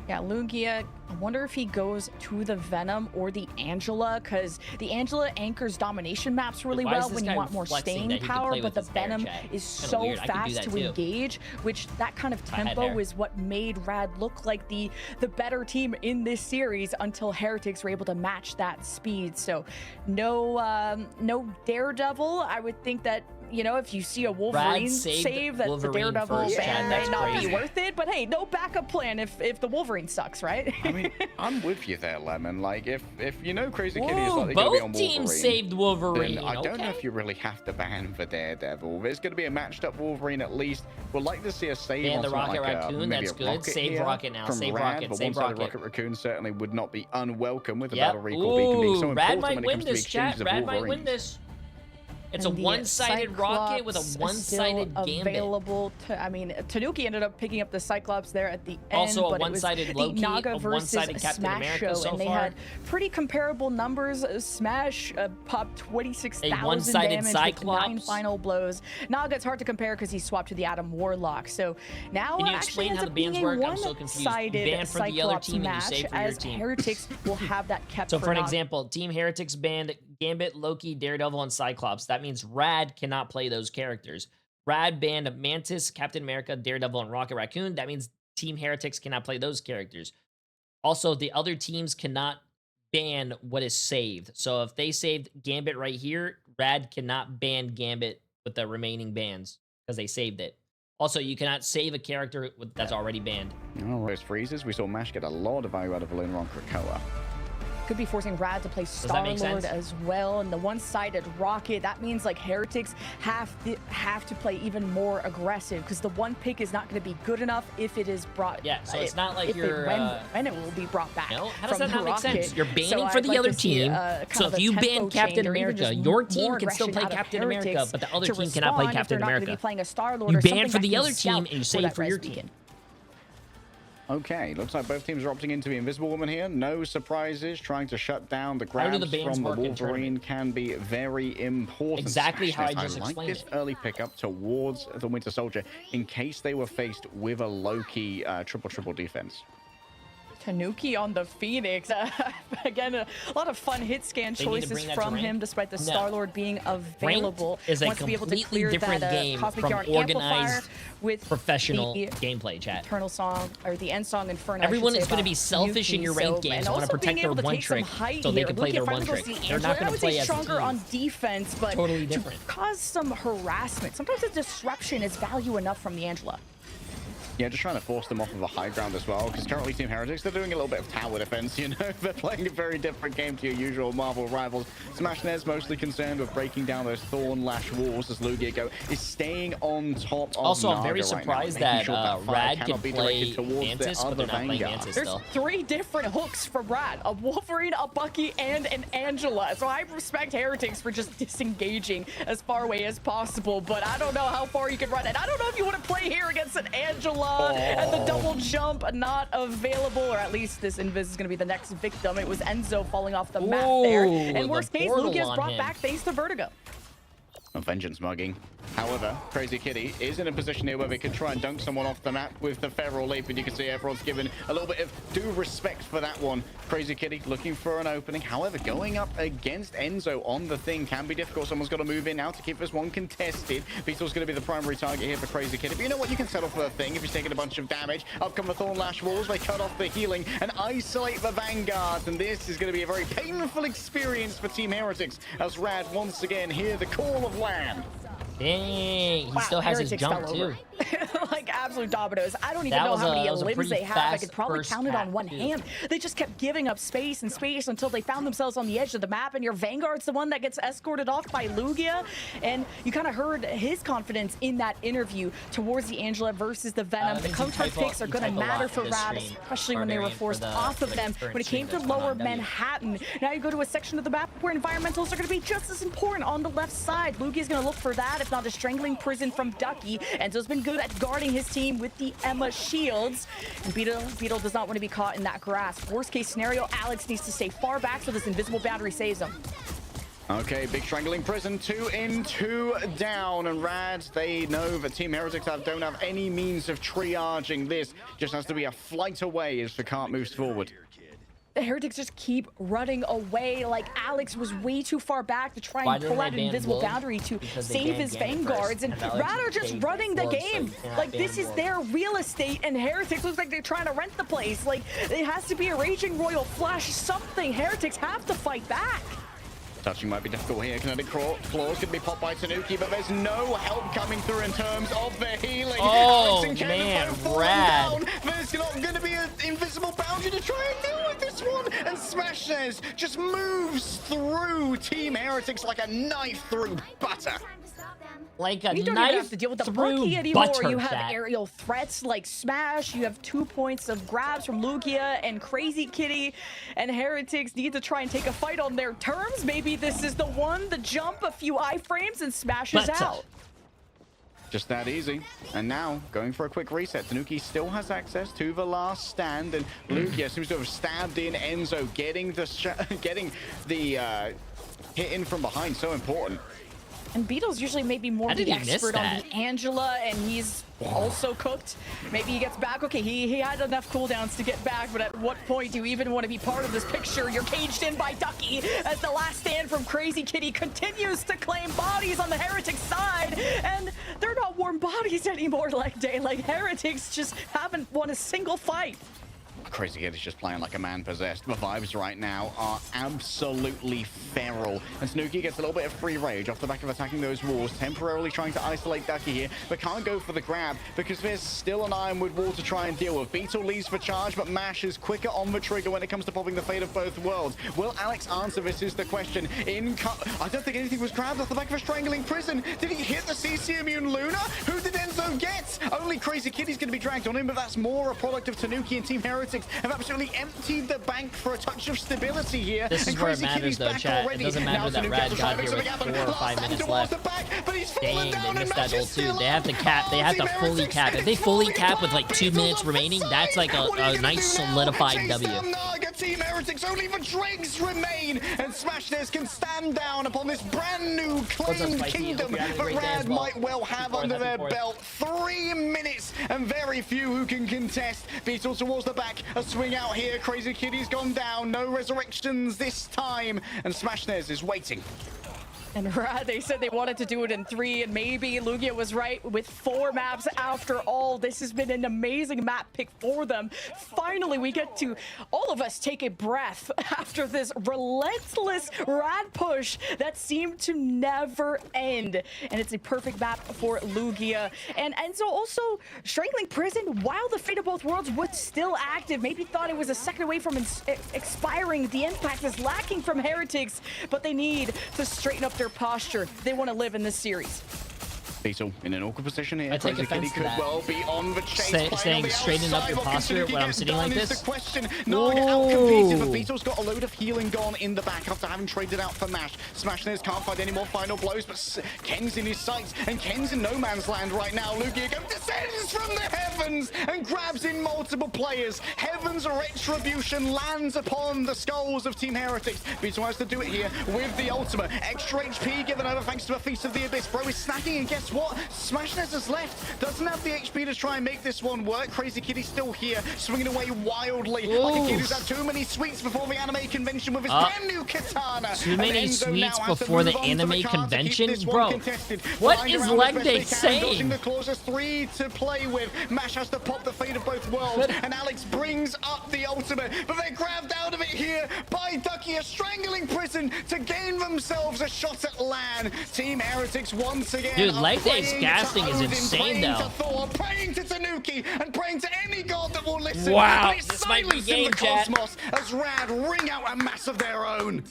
Yeah, Lugia, I wonder if he goes to the Venom or the Angela, because the Angela anchors domination maps really well when you want more staying power, but the Venom is so fast to engage, which that kind of tempo is what made Rad look like the better team in this series until Heretics were able to match that speed. So no Daredevil. I would think that, if you see a Wolverine save, that the Daredevil ban may not be worth it. But hey, no backup plan if the Wolverine sucks, right? I mean, I'm with you there, Lemon. Like, if Crazy Kitty is likely going to be on both Wolverine, teams saved Wolverine. then I don't know if you really have to ban for Daredevil. There's going to be a matched up Wolverine at least. We'd like to see a save on the something Rocket like Raccoon, maybe that's a good. Rocket Save here Rocket now. from Save Rad, Rocket. but Save one-sided Rocket. Rocket Raccoon certainly would not be unwelcome with the Yep. battle recall beacon being so Rad important might when it win comes to the this, chat. exchanges of Rad might win Wolverines. this. It's a one-sided rocket with a one-sided Gambit. Available to, I mean, Tanuki ended up picking up the Cyclops there at the end. Also a but one-sided it was Loki, Naga a versus one-sided Captain Smash America show, so and they far. had pretty comparable numbers. Smash popped 26,000 A one-sided damage with Cyclops. 9 final blows. Naga, it's hard to compare because he swapped to the Adam Warlock. So now Can you actually explain how ends the up bans being work? a I'm so confused. You one-sided ban for the other Cyclops team and you match, save for your as team. Heretics will have that kept. So for an Naga. example, Team Heretics banned Gambit, Loki, Daredevil, and Cyclops. That means Rad cannot play those characters. Rad banned Mantis, Captain America, Daredevil, and Rocket Raccoon. That means Team Heretics cannot play those characters. Also, the other teams cannot ban what is saved. So if they saved Gambit right here, Rad cannot ban Gambit with the remaining bans because they saved it. Also, you cannot save a character that's already banned. Oh, those freezes. We saw Mash get a lot of value out of Valina on Krakoa. Could be forcing Rad to play Star-Lord as well, and the one-sided rocket. That means like Heretics have to play even more aggressive because the one pick is not going to be good enough if it is brought. Yeah, so it's not like you're when it will be brought back. No, how does from that not the make sense? rocket. You're banning So for I'd the like other to see, team. kind So of if a you ban tempo Captain change or even America, just your team more can still aggression play out of Captain America, Heretics but the other to team cannot play respond if Captain they're not gonna America. be playing a Star-Lord You or ban something for that the can other team scout and you for save that for your res team. beacon. Okay, looks like both teams are opting into the Invisible Woman here. No surprises. Trying to shut down the How do grabs the bans from the work in Wolverine can be very important. Exactly how I Smashness, just like explained this it. early pickup towards the Winter Soldier in case they were faced with a Loki triple defense. Tanuki on the Phoenix. Again, a lot of fun hit scan They need to choices bring that from to him, ranked? despite the No. Star-Lord being available. Ranked is a Wants to be able to completely clear different that game Cosmic from Yard organized, amplifier with professional the gameplay, chat. Eternal Song, or the end song Inferno. Everyone is going to be selfish in your ranked games. I want to protect their one trick so they can play their one trick. They're not going to play as a stronger team. on defense, but Totally different. to cause some harassment. Sometimes a disruption is value enough from the Angela. Yeah, just trying to force them off of the high ground as well, because currently Team Heretics, they're doing a little bit of tower defense, you know? They're playing a very different game to your usual Marvel rivals. Smashness mostly concerned with breaking down those Thorn Lash walls as Lugia is staying on top of Also, I'm Naga very right now, surprised making that, sure fire Rad cannot can be play directed towards Mantis, the but they're other not playing Vanguard. Mantis There's still. 3 different hooks for Brad, a Wolverine, a Bucky, and an Angela. So I respect Heretics for just disengaging as far away as possible, but I don't know how far you can run it. I don't know if you want to play here against an Angela and the double jump not available, or at least this Invis is going to be the next victim. It was Enzo falling off the map there. In worst case, Lugia's brought back thanks to Vertigo. A vengeance mugging. However, Crazy Kitty is in a position here where they can try and dunk someone off the map with the Feral Leap, and you can see everyone's given a little bit of due respect for that one. Crazy Kitty looking for an opening. However, going up against Enzo on the thing can be difficult. Someone's got to move in now to keep this one contested. Beetle's going to be the primary target here for Crazy Kitty. But you know what? You can settle for a thing if he's taking a bunch of damage. Up come the Thorn Lash walls. They cut off the healing and isolate the Vanguard. And this is going to be a very painful experience for Team Heretics as Rad once again hear the call of land. Dang, he still has his jump too. Like absolute dominoes. I don't even know how many limbs they have. I could probably count it on one hand. They just kept giving up space and space until they found themselves on the edge of the map, and your Vanguard's the one that gets escorted off by Lugia. And you kind of heard his confidence in that interview towards the Angela versus the Venom. The counter picks are going to matter for Rad, especially when they were forced off of them. When it came to lower Manhattan, now you go to a section of the map where environmentals are going to be just as important on the left side. Lugia's going to look for that, if not a strangling prison from Ducky. Enzo's been good at guarding his team with the Emma shields. And Beetle does not want to be caught in that grasp. Worst case scenario, Alex needs to stay far back so this invisible boundary saves him. Okay, big strangling prison, 2 in, 2 down, and Rad, they know that Team Heretics don't have any means of triaging this. Just has to be a flight away as the cart moves forward. The Heretics just keep running away. Like Alex was way too far back to try and pull out an invisible boundary to save his Vanguards, and Rad are just running the game. Like this is their real estate, and Heretics looks like they're trying to rent the place. Like it has to be a Raging Royal Flush, something. Heretics have to fight back. Touching might be difficult here. Kinetic Claws can be popped by Tanuki, but there's no help coming through in terms of the healing. Oh, man, Rad. Down. There's not going to be an invisible boundary to try and deal with this one. And Smashness just moves through Team Heretics like a knife through butter. like a You don't knife even have to deal with the through Bucky anymore. butter, You have chat. aerial threats like Smash. You have 2 points of grabs from Lugia and Crazy Kitty. And Heretics need to try and take a fight on their terms. Maybe this is the one, the jump, a few iframes, and Smash is out. Just that easy. And now, going for a quick reset. Tanuki still has access to the last stand, and Lugia seems to have stabbed in Enzo, getting the hit in from behind. So important. And Beetle's usually maybe more How of did the he miss expert on that? the Angela, and he's also cooked. Maybe he gets back. Okay, he had enough cooldowns to get back, but at what point do you even want to be part of this picture? You're caged in by Ducky as the last stand from Crazy Kitty continues to claim bodies on the Heretic side, and they're not warm bodies anymore like day. Like Heretics just haven't won a single fight. Crazy Kid is just playing like a man possessed. The vibes right now are absolutely feral. And Snooki gets a little bit of free rage off the back of attacking those walls, temporarily trying to isolate Ducky here, but can't go for the grab because there's still an Ironwood wall to try and deal with. Beetle leaves for charge, but Mash is quicker on the trigger when it comes to popping the fate of both worlds. Will Alex answer this is the question. I don't think anything was grabbed off the back of a strangling prison. Did he hit the CC immune Luna? Who did Enzo get? Only Crazy Kitty's going to be dragged on him, but that's more a product of Tanuki and Team Heretics have absolutely emptied the bank for a touch of stability here. This is where it matters, though, chat. It doesn't matter that Rad got here with 4 or 5 minutes left. Dang, they missed that ult too. They have to cap. They have to fully cap. If they fully cap with like 2 minutes remaining, that's like a nice solidified W. Team Heretics, only the dregs remain, and Smashness can stand down upon this brand new claimed kingdom that Rad might well have under their belt. 3 minutes and very few who can contest. Beetle towards the back, a swing out here. Crazy Kitty's gone down, no resurrections this time, and Smashness is waiting. And Rad, they said they wanted to do it in 3, and maybe Lugia was right with 4 maps after all. This has been an amazing map pick for them. Finally, we get to, all of us, take a breath after this relentless Rad push that seemed to never end. And it's a perfect map for Lugia. And Enzo also strangling prison while the Fate of Both Worlds was still active. Maybe thought it was a second away from expiring. The impact is lacking from Heretics, but they need to straighten up their posture. They want to live in this series. Beetle in an awkward position here. I take Crazy offense Kitty to could that. well be on the chase. Saying straighten up your posture when I'm sitting like this. The question. Naga outcompeted, but Beetle's got a load of healing gone in the back after having traded out for Mash. Smashness can't find any more final blows, but Ken's in his sights, and Ken's in no man's land right now. Lugia descends from the heavens and grabs in multiple players. Heaven's retribution lands upon the skulls of Team Heretics. Beetle has to do it here with the ultimate. Extra HP given over thanks to a Feast of the Abyss. Bro is snacking, and guess what? Smashness has left. Doesn't have the HP to try and make this one work. Crazy Kitty's still here, swinging away wildly. Like a kid who's had too many sweets before the anime convention with his brand new katana. Too many sweets before the anime convention? Bro, what is leg day saying? The clauses 3 to play with. Mash has to pop the fate of both worlds, and Alex brings up the ultimate, but they're grabbed out of it here by Ducky, a strangling prison to gain themselves a shot at LAN. Team Heretics once again. Dude, leg day's casting is insane, though. Thor, praying to Tanuki, and praying to any god that will listen. Wow, but this might be game, the chat. cosmos as Rad ring out a mass of their own.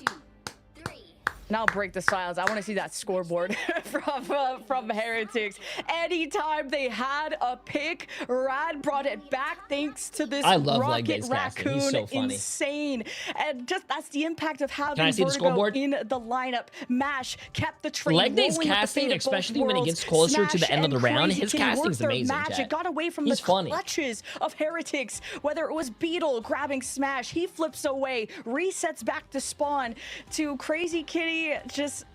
Now break the silence. I want to see that scoreboard from Heretics. Anytime they had a pick, Rad brought it back thanks to this Rocket Raccoon. He's so funny. Insane. And just that's the impact of having Can I see the Vertigo scoreboard? in the lineup. Mash kept the train Leg Day's rolling with the casting, fate of especially both when it worlds. gets closer to the Smash end of the and round, Crazy his Kitty casting's worked their amazing, magic, chat. got away from He's the funny. clutches of Heretics. Whether it was Beetle grabbing Smash, he flips away, resets back to spawn, to Crazy Kitty just...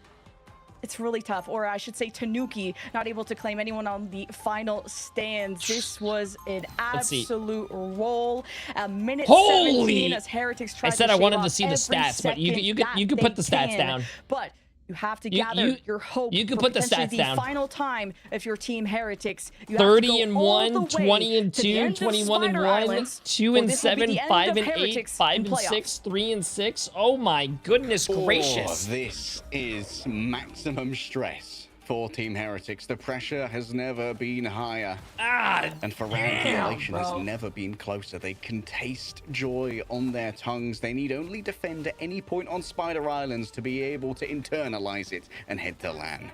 It's really tough, or I should say Tanuki not able to claim anyone on the final stands. This was an absolute roll. A minute 17 as Heretics tried to I wanted to see the stats, but you could put the stats down. But you have to gather your hope. You can for put the stats the down. Final time if your team Heretics. You 30 and 1, 20 and 2, 21 and 1, 2 and 7, 5 and 8, 5 and 6, 3 and 6. Oh my goodness gracious! This is maximum stress for Team Heretics. The pressure has never been higher. And for Rad, annihilation has never been closer. They can taste joy on their tongues. They need only defend at any point on Spider Islands to be able to internalize it and head to LAN.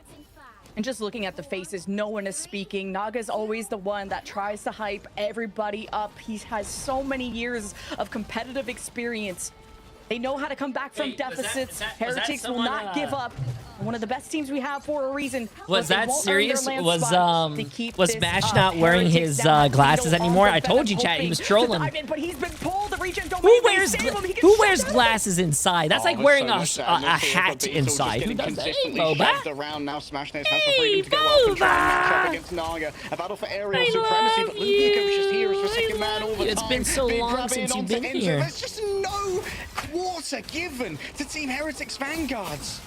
And just looking at the faces, no one is speaking. Naga's always the one that tries to hype everybody up. He has so many years of competitive experience. They know how to come back from deficits. Heretics will not give up. One of the best teams we have for a reason. Was that serious? Was Smash not wearing his glasses anymore? I told you, chat. He was trolling. But he's been pulled. The Regen don't Who wears glasses inside? That's like wearing a hat inside. Who does that? Hey, Boba. Around now, Smashnares has the freedom to go up and try and match up against Naga. A battle for aerial supremacy, but Lugia goes just here as the second man all the time. It's been so long since you've been here. There's just no quarter given to Team Heretics Vanguards.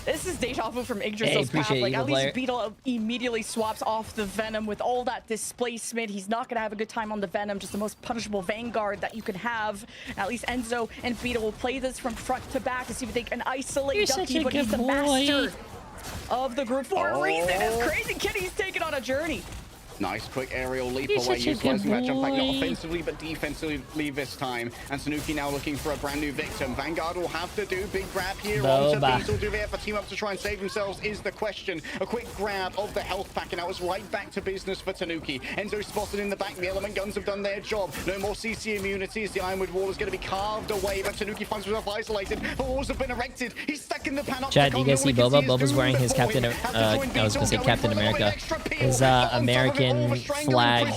This is deja vu from Yggdrasil's path. Like, at least Beetle immediately swaps off the Venom with all that displacement. He's not going to have a good time on the Venom, just the most punishable Vanguard that you can have. At least Enzo and Beetle will play this from front to back to see if they can isolate Ducky, but he's the master of the group for a reason. As Crazy Kitty's taking on a journey. Nice quick aerial leap away, utilizing that jump back, not offensively but defensively this time. And Tanuki now looking for a brand new victim. Vanguard will have to do big grab here onto Beetle. Do they have a team up to try and save themselves is the question. A quick grab of the health pack and that was right back to business for Tanuki. Enzo spotted in the back. The element guns have done their job. No more CC immunity as the Ironwood wall is going to be carved away. But Tanuki finds himself isolated. The walls have been erected. He's stuck in the panopticon. Chat, do you guys see Boba? Boba's wearing his Captain I was going to say Captain America. His American flag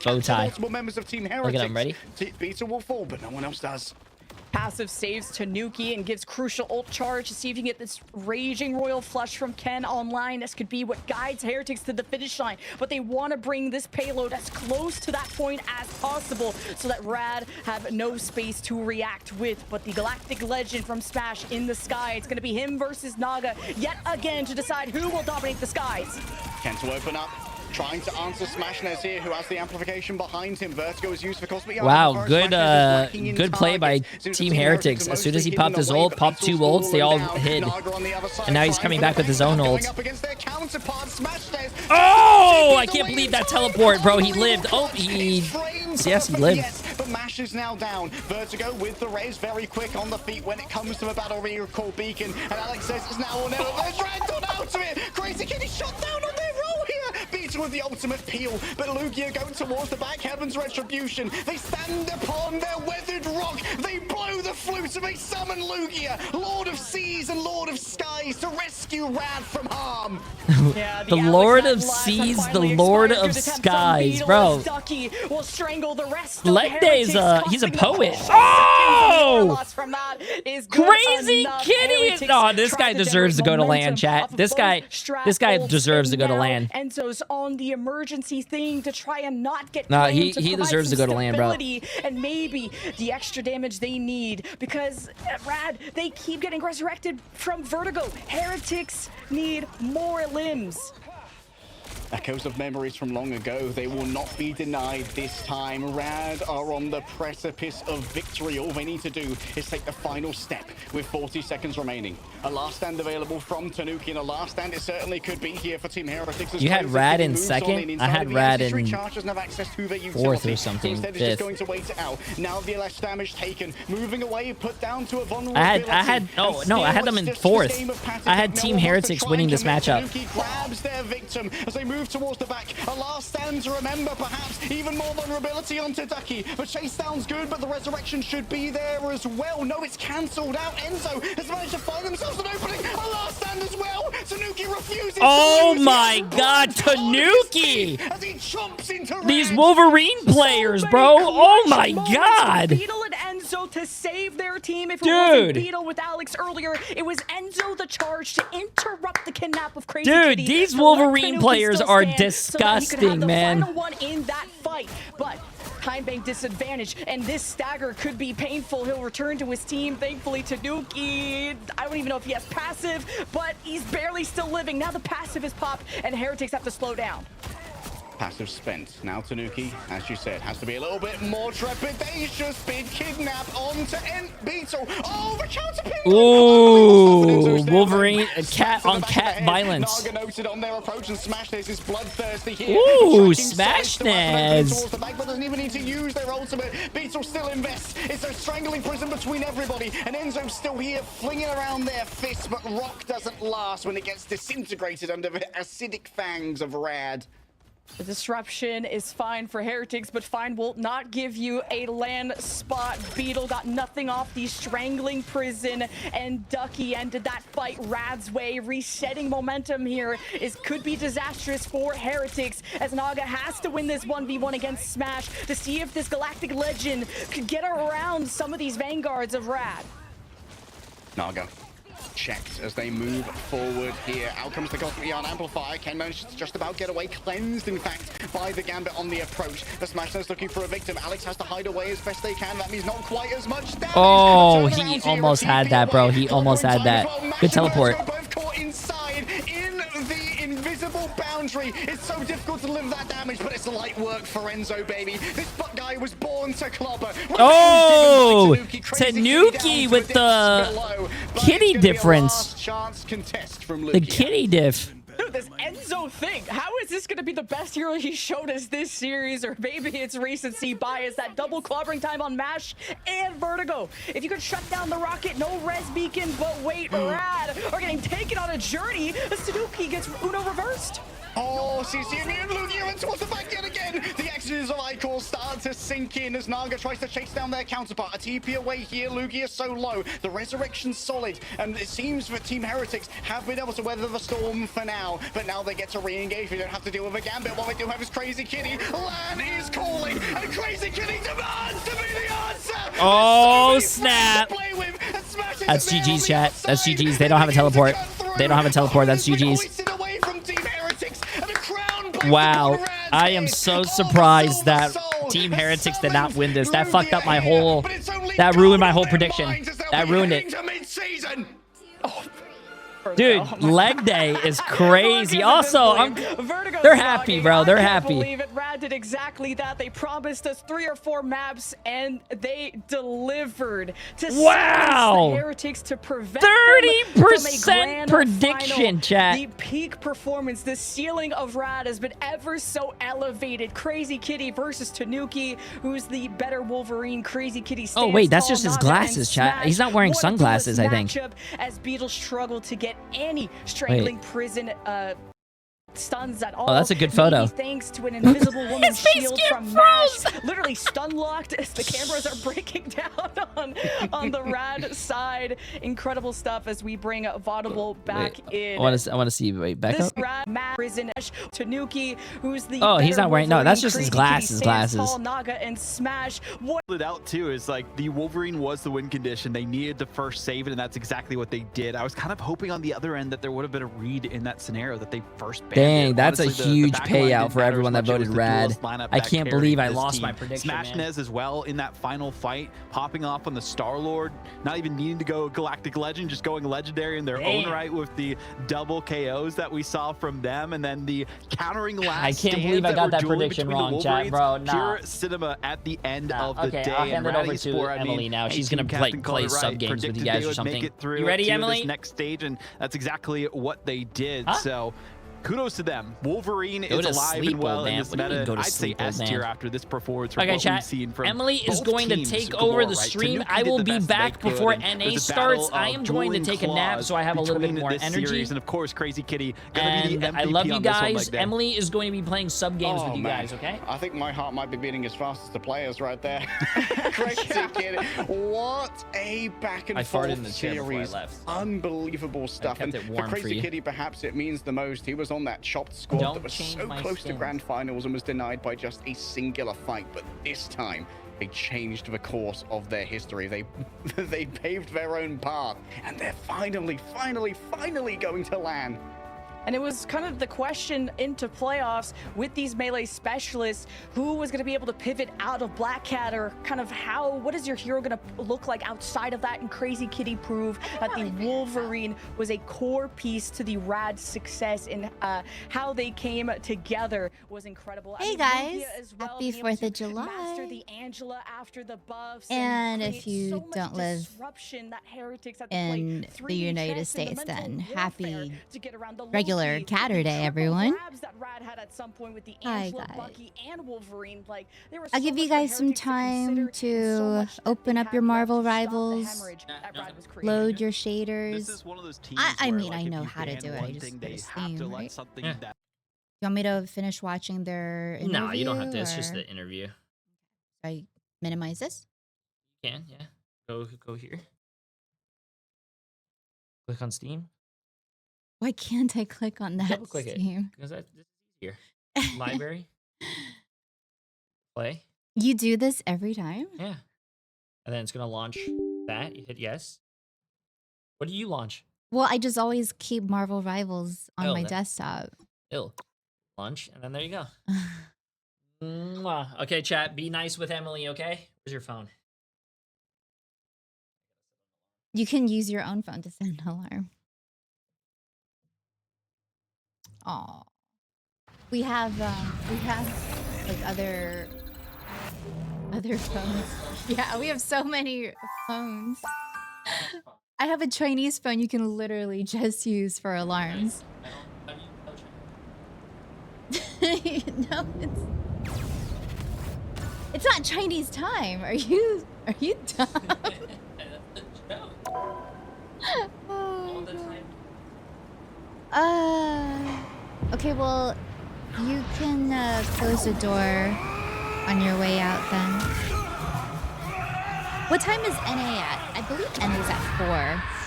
bow tie. Look at him, ready? Beetle will fall, but no one else does. Passive saves Tanuki and gives crucial ult charge to see if you can get this raging royal flush from Ken online. This could be what guides Heretics to the finish line, but they want to bring this payload as close to that point as possible so that Rad have no space to react with. But the Galactic Legend from Smash in the sky, it's going to be him versus Naga yet again to decide who will dominate the skies. Ken to open up. Trying to answer Smashnares here, who has the amplification behind him. Vertigo is used for Cosmic. Wow, good play by Team Heretics. As soon as he popped his ult, popped 2 ults, they all hid. And now he's coming back with his own ult. Oh, I can't believe that teleport, bro. He lived. Oh, yes, he lived. But Mash is now down. Vertigo with the raise, very quick on the feet when it comes to a battle recall beacon. And Alex says it's now on Ella. They're dragged on out of it. Crazy Kitty shot down on their roll here. Beetle with the ultimate peel, but Lugia going towards the back. Heaven's Retribution. They stand upon their weathered rock. They blow the flute and they summon Lugia, Lord of Seas and Lord of Skies, to rescue Rad from harm. Yeah, the Lord of Seas, the Lord of Skies, bro. Ducky will strangle the rest Legday's he's a poet. Oh! Crazy Kitty! No, this guy deserves to go to land, chat. This guy deserves to go to land. Enzo's on the emergency thing to try and not get he deserves to go to land, bro. And maybe the extra damage they need because Rad, they keep getting resurrected from Vertigo. Heretics need more limbs. Echoes of memories from long ago. They will not be denied this time. Rad are on the precipice of victory. All they need to do is take the final step with 40 seconds remaining. A last stand available from Tanuki, and a last stand it certainly could be here for Team Heretics. You had Rad in second? I had Rad in 4th or something. Instead, it's just going to wait it out. Now the less damage taken. Moving away, put down to a vulnerable. I had them in 4th. I had Team Heretics winning this matchup. Tanuki grabs their victim as they move towards the back. A last stand to remember, perhaps even more vulnerability onto Ducky. But chase down's good, but the resurrection should be there as well. No, it's cancelled out. Enzo has managed to find themselves an opening. A last stand as well. Tanuki refuses. Oh my God, Tanuki! As he chomps into these Wolverine players, bro. Oh my God. Beetle and Enzo to save their team. If it wasn't Beetle with Alex earlier, it was Enzo the charge to interrupt the kidnap of Crazy Kitty. Dude, these Wolverine players are disgusting, man. Final one in that fight, but time bank disadvantage, and this stagger could be painful. He'll return to his team. Thankfully, Tanuki, I don't even know if he has passive, but he's barely still living. Now the passive is popped, and Heretics have to slow down. Passive spent. Now Tanuki, as you said, has to be a little bit more trepidatious. Big kidnap onto Beetle. Oh, the counter ping! Ooh, Wolverine, cat on cat violence. Naga noted on their approach, and Smashnez is bloodthirsty here. Ooh, Smashnez. The back, but doesn't even need to use their ultimate. Beetle still invests. It's a strangling prison between everybody, and Enzo's still here, flinging around their fists, but Rock doesn't last when it gets disintegrated under the acidic fangs of Rad. The disruption is fine for Heretics, but fine will not give you a land spot. Beetle got nothing off the strangling prison, and Ducky ended that fight Rad's way. Resetting momentum here could be disastrous for Heretics, as Naga has to win this 1v1 against Smash to see if this Galactic Legend could get around some of these vanguards of Rad. Naga checked as they move forward here. Out comes the Cosmic Yarn Amplifier. Ken managed to just about get away, cleansed in fact by the Gambit on the approach. The Smashnez looking for a victim. Alex has to hide away as best they can. That means not quite as much damage. Oh, he almost had that, bro. He almost had that. Good teleport. Both caught inside in the invisible boundary. It's so difficult to deliver that damage, but it's light work for Enzo, baby. This guy was born to clobber. Oh, Tanuki with the kitty difference. The kitty diff. Dude, this Enzo thing, how is this going to be the best hero he showed us this series? Or maybe it's recency bias, that double clobbering time on Mash and Vertigo. If you could shut down the rocket, no res beacon, but wait, Rad are getting taken on a journey as Tanuki gets Uno reversed. Oh, CC and Lugia towards the back yet again. The actions of Icor start to sink in as Naga tries to chase down their counterpart. A TP away here, Lugia so low. The resurrection's solid, and it seems that Team Heretics have been able to weather the storm for now. But now they get to re-engage. We don't have to deal with a Gambit. What we do have is Crazy Kitty. Lan is calling, and Crazy Kitty demands to be the answer. Oh, snap. That's GG's, chat. That's GG's. They don't have a teleport. They don't have a teleport. That's GG's. Wow, I am so surprised that Team Heretics did not win this. That fucked up my whole... That ruined my whole prediction. That ruined it. Dude, leg day is crazy. Also, they're happy, bro. They're happy. Believe it. Rad did exactly that. They promised us 3 or 4 maps, and they delivered to wow. The Heretics to prevent 30% prediction, chat. The peak performance, the ceiling of Rad has been ever so elevated. Crazy Kitty versus Tanuki, who's the better Wolverine. Crazy Kitty. Oh wait, that's just his glasses, chat. He's not wearing sunglasses, I think. As Beetle struggled to get any strangling prison stuns at all. Oh, that's a good photo. Maybe thanks to an invisible woman's shield from Mash, literally stun locked as the cameras are breaking down on the Rad side. Incredible stuff as we bring Vaudible back in. I want to see. Wait, back this up. Rad prison Tanuki, who's the oh, he's not wearing. No, that's just his glasses. Glasses. Naga and Smash. What it out too is like the Wolverine was the win condition. They needed to first save it, and that's exactly what they did. I was kind of hoping on the other end that there would have been a read in that scenario that they first banned. Dang, that's honestly, a huge payout for everyone that voted Rad. I can't believe I lost my prediction. Smashnez as well in that final fight, popping off on the Star-Lord, not even needing to go Galactic Legend, just going Legendary in their own right with the double KOs that we saw from them, and then the countering last I can't believe I got that prediction wrong, chat, bro. Pure cinema at the end of the day. I'll hand it over to Emily now. She's going to play sub games with you guys or something. You ready, Emily? Next stage, and that's exactly what they did. So kudos to them. Wolverine is alive and well in this meta. I'd say S tier after this performance from what we've seen from Emily is going to take over the stream. I will be back before NA starts. I am going to take a nap so I have a little bit more energy. And of course, Crazy Kitty gonna be the MVP. I love you guys. Emily is going to be playing sub games with you guys, okay? I think my heart might be beating as fast as the players right there. Crazy Kitty. What a back and forth series. Unbelievable stuff. And for Crazy Kitty, perhaps it means the most. He was on that chopped squad that was so close to grand finals and was denied by just a singular fight, but this time they changed the course of their history. They paved their own path, and they're finally going to land. And it was kind of the question into playoffs with these melee specialists, who was going to be able to pivot out of Black Cat, or kind of what is your hero going to look like outside of that? And Crazy Kitty proved that the Wolverine was a core piece to the Rad success, and how they came together was incredible. Hey guys, happy 4th of July. Master the Angela after the buffs, and if you don't live in the United States, then happy regular Catter Day, everyone. Hi guys. I'll give you guys some time to open up your Marvel Rivals, load your shaders. I mean, I know how to do it. I just put a theme, right? You want me to finish watching their interview? No, you don't have to. It's just the interview. I minimize this? You can, yeah. Go here. Click on Steam. Why can't I click on that? Double-click Steam? it. Because that's easier. Library. Play. You do this every time? Yeah. And then it's going to launch that. You hit yes. What do you launch? Well, I just always keep Marvel Rivals on my desktop. Launch, and then there you go. Mwah. Okay, chat, be nice with Emily, okay? Where's your phone? You can use your own phone to send an alarm. Aw. We have like other phones. Yeah, we have so many phones. I have a Chinese phone you can literally just use for alarms. No, it's not Chinese time. Are you dumb? Oh, okay, well, you can close the door on your way out then. What time is NA at? I believe NA is at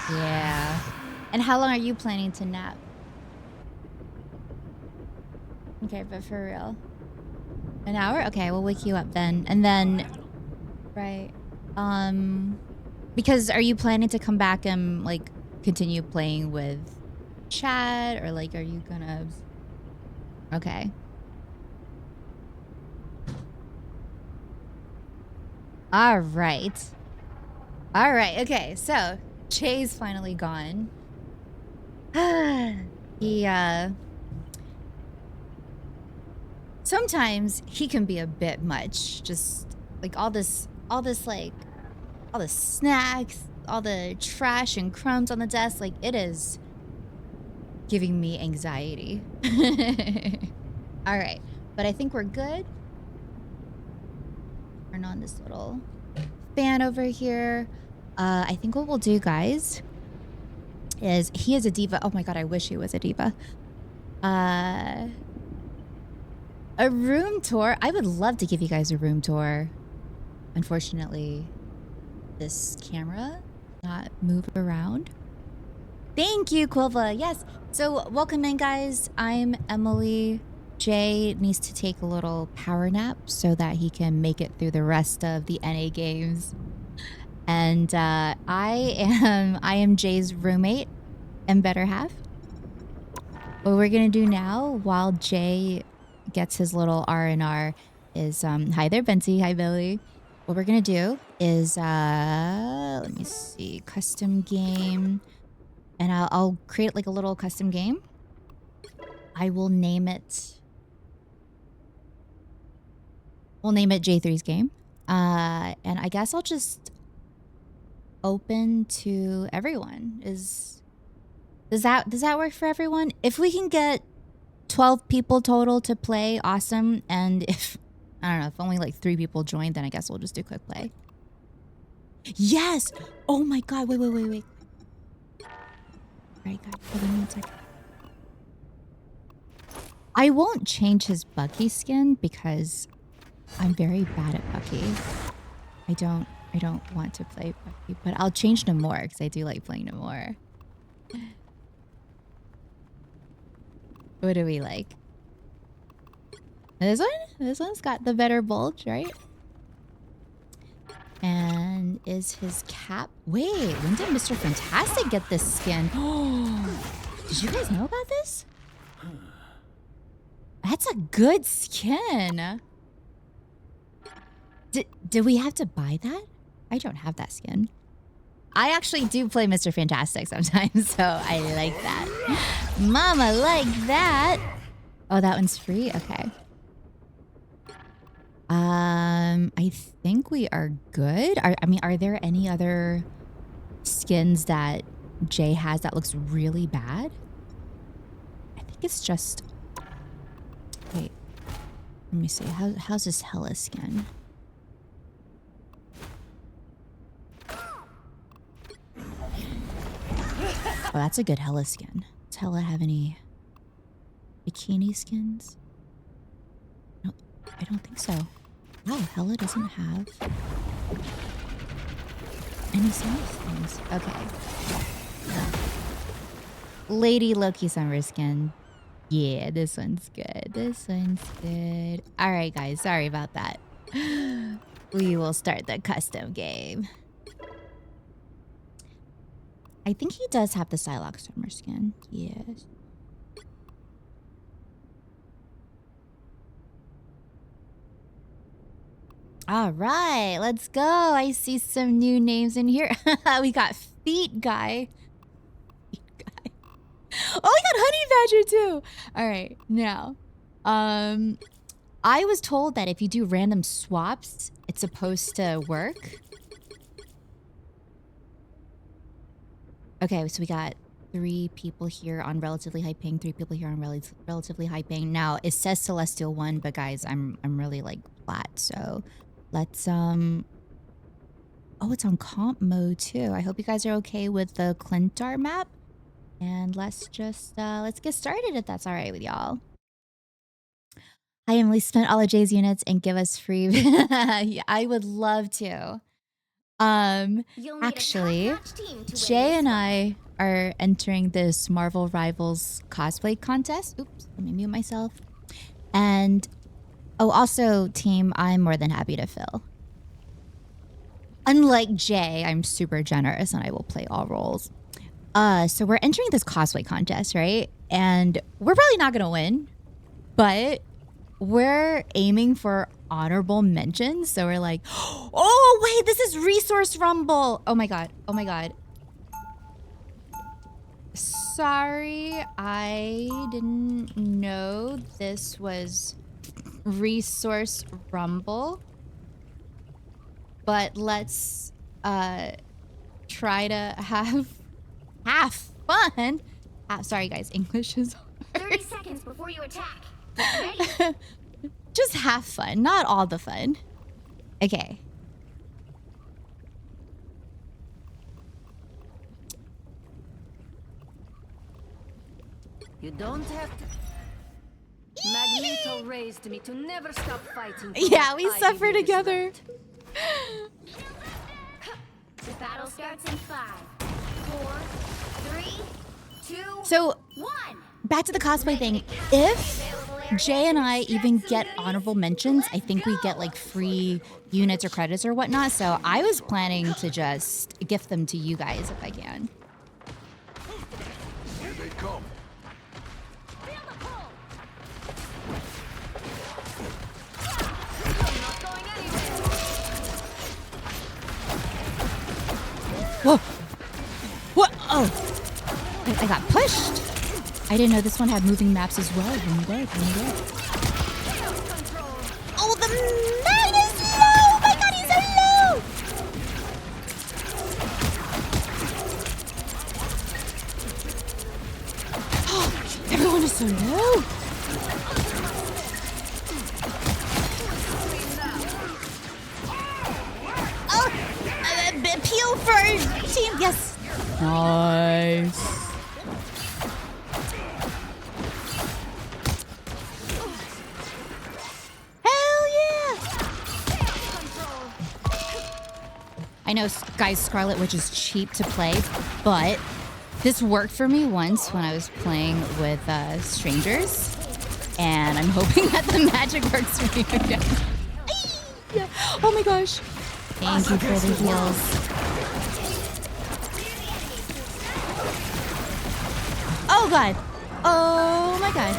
4. Yeah. And how long are you planning to nap? Okay, but for real. An hour? Okay, we'll wake you up then. And then, right. Because are you planning to come back and like continue playing with chat, or like are you gonna... Okay. All right. Okay, so Jay's finally gone. He sometimes he can be a bit much. Just like all this like all the snacks, all the trash and crumbs on the desk, like it is giving me anxiety. All right, but I think we're good. Turn on this little fan over here. I think what we'll do, guys, is he is a diva. Oh my god, I wish he was a diva. A room tour. I would love to give you guys a room tour. Unfortunately, this camera not move around. Thank you, Quilva. Yes. So welcome in, guys. I'm Emily. Jay needs to take a little power nap so that he can make it through the rest of the NA games. And I am Jay's roommate and better half. What we're gonna do now, while Jay gets his little R&R, is hi there, Benty. Hi, Billy. What we're gonna do is let me see, custom game, and I'll create like a little custom game. I will name it. We'll name it Jay3's game, and I guess I'll just open to everyone. Does that work for everyone? If we can get 12 people total to play, awesome. And if I don't know, if only like 3 people join, then I guess we'll just do quick play. Yes! Oh my god! Wait. All right, guys, hold on 1 second. I won't change his Bucky skin because I'm very bad at Bucky. I don't want to play Bucky, but I'll change Namor because I do like playing Namor. What do we like? This one? This one's got the better bulge, right? And is his cap... Wait, when did Mr. Fantastic get this skin? Oh, did you guys know about this? That's a good skin. Did we have to buy that? I don't have that skin. I actually do play Mr. Fantastic sometimes, so I like that. Mama like that. Oh, that one's free? Okay. I think we are good. I mean, are there any other skins that Jay has that looks really bad? I think it's just... Wait. Let me see. How's this Hella skin? Oh, that's a good Hella skin. Does Hella have any bikini skins? No, I don't think so. Wow, Hella doesn't have any summer skins. Okay. Lady Loki summer skin. Yeah, this one's good. This one's good. All right, guys. Sorry about that. We will start the custom game. I think he does have the Psylocke summer skin. Yes. All right, let's go. I see some new names in here. We got Feet Guy. Feet Guy. Oh, we got Honey Badger too. All right, now, I was told that if you do random swaps, it's supposed to work. Okay, so we got 3 people here on relatively high ping, 3 people here on relatively high ping. Now, it says Celestial 1, but guys, I'm really like flat, so let's oh, it's on comp mode too. I hope you guys are okay with the Clintar map. And let's just let's get started if that's all right with y'all. Hi Emily, spent all of Jay's units and give us free. Yeah, I would love to. Actually, Jay and I are entering this Marvel Rivals cosplay contest. Oops, let me mute myself. And, oh, also, team, I'm more than happy to fill. Unlike Jay, I'm super generous and I will play all roles. So we're entering this cosplay contest, right? And we're probably not gonna win, but we're aiming for honorable mentions. So we're like, oh wait, this is Resource Rumble. Oh my god. Oh my god. Sorry, I didn't know this was Resource Rumble. But let's try to have fun. Sorry guys, English is hard. 30 seconds before you attack. Just have fun, not all the fun. Okay. You don't have to. Magneto raised me to never stop fighting. Yeah, we suffer together. The battle starts in 5, 4, 3, 2, So, 1. back to the cosplay thing. If Jay and I even get honorable mentions, I think we get like free units or credits or whatnot. So I was planning to just gift them to you guys if I can. Here they come. Whoa! What? Oh! I got pushed! I didn't know this one had moving maps as well. Oh, the man is low! Oh my god, he's so low! Oh, everyone is so low! Oh! Appeal for team, yes! Nice. I know, guys, Scarlet Witch is cheap to play, but this worked for me once when I was playing with strangers, and I'm hoping that the magic works for me again. Oh my gosh. Thank you for the heals. Oh god. Oh Oh my god.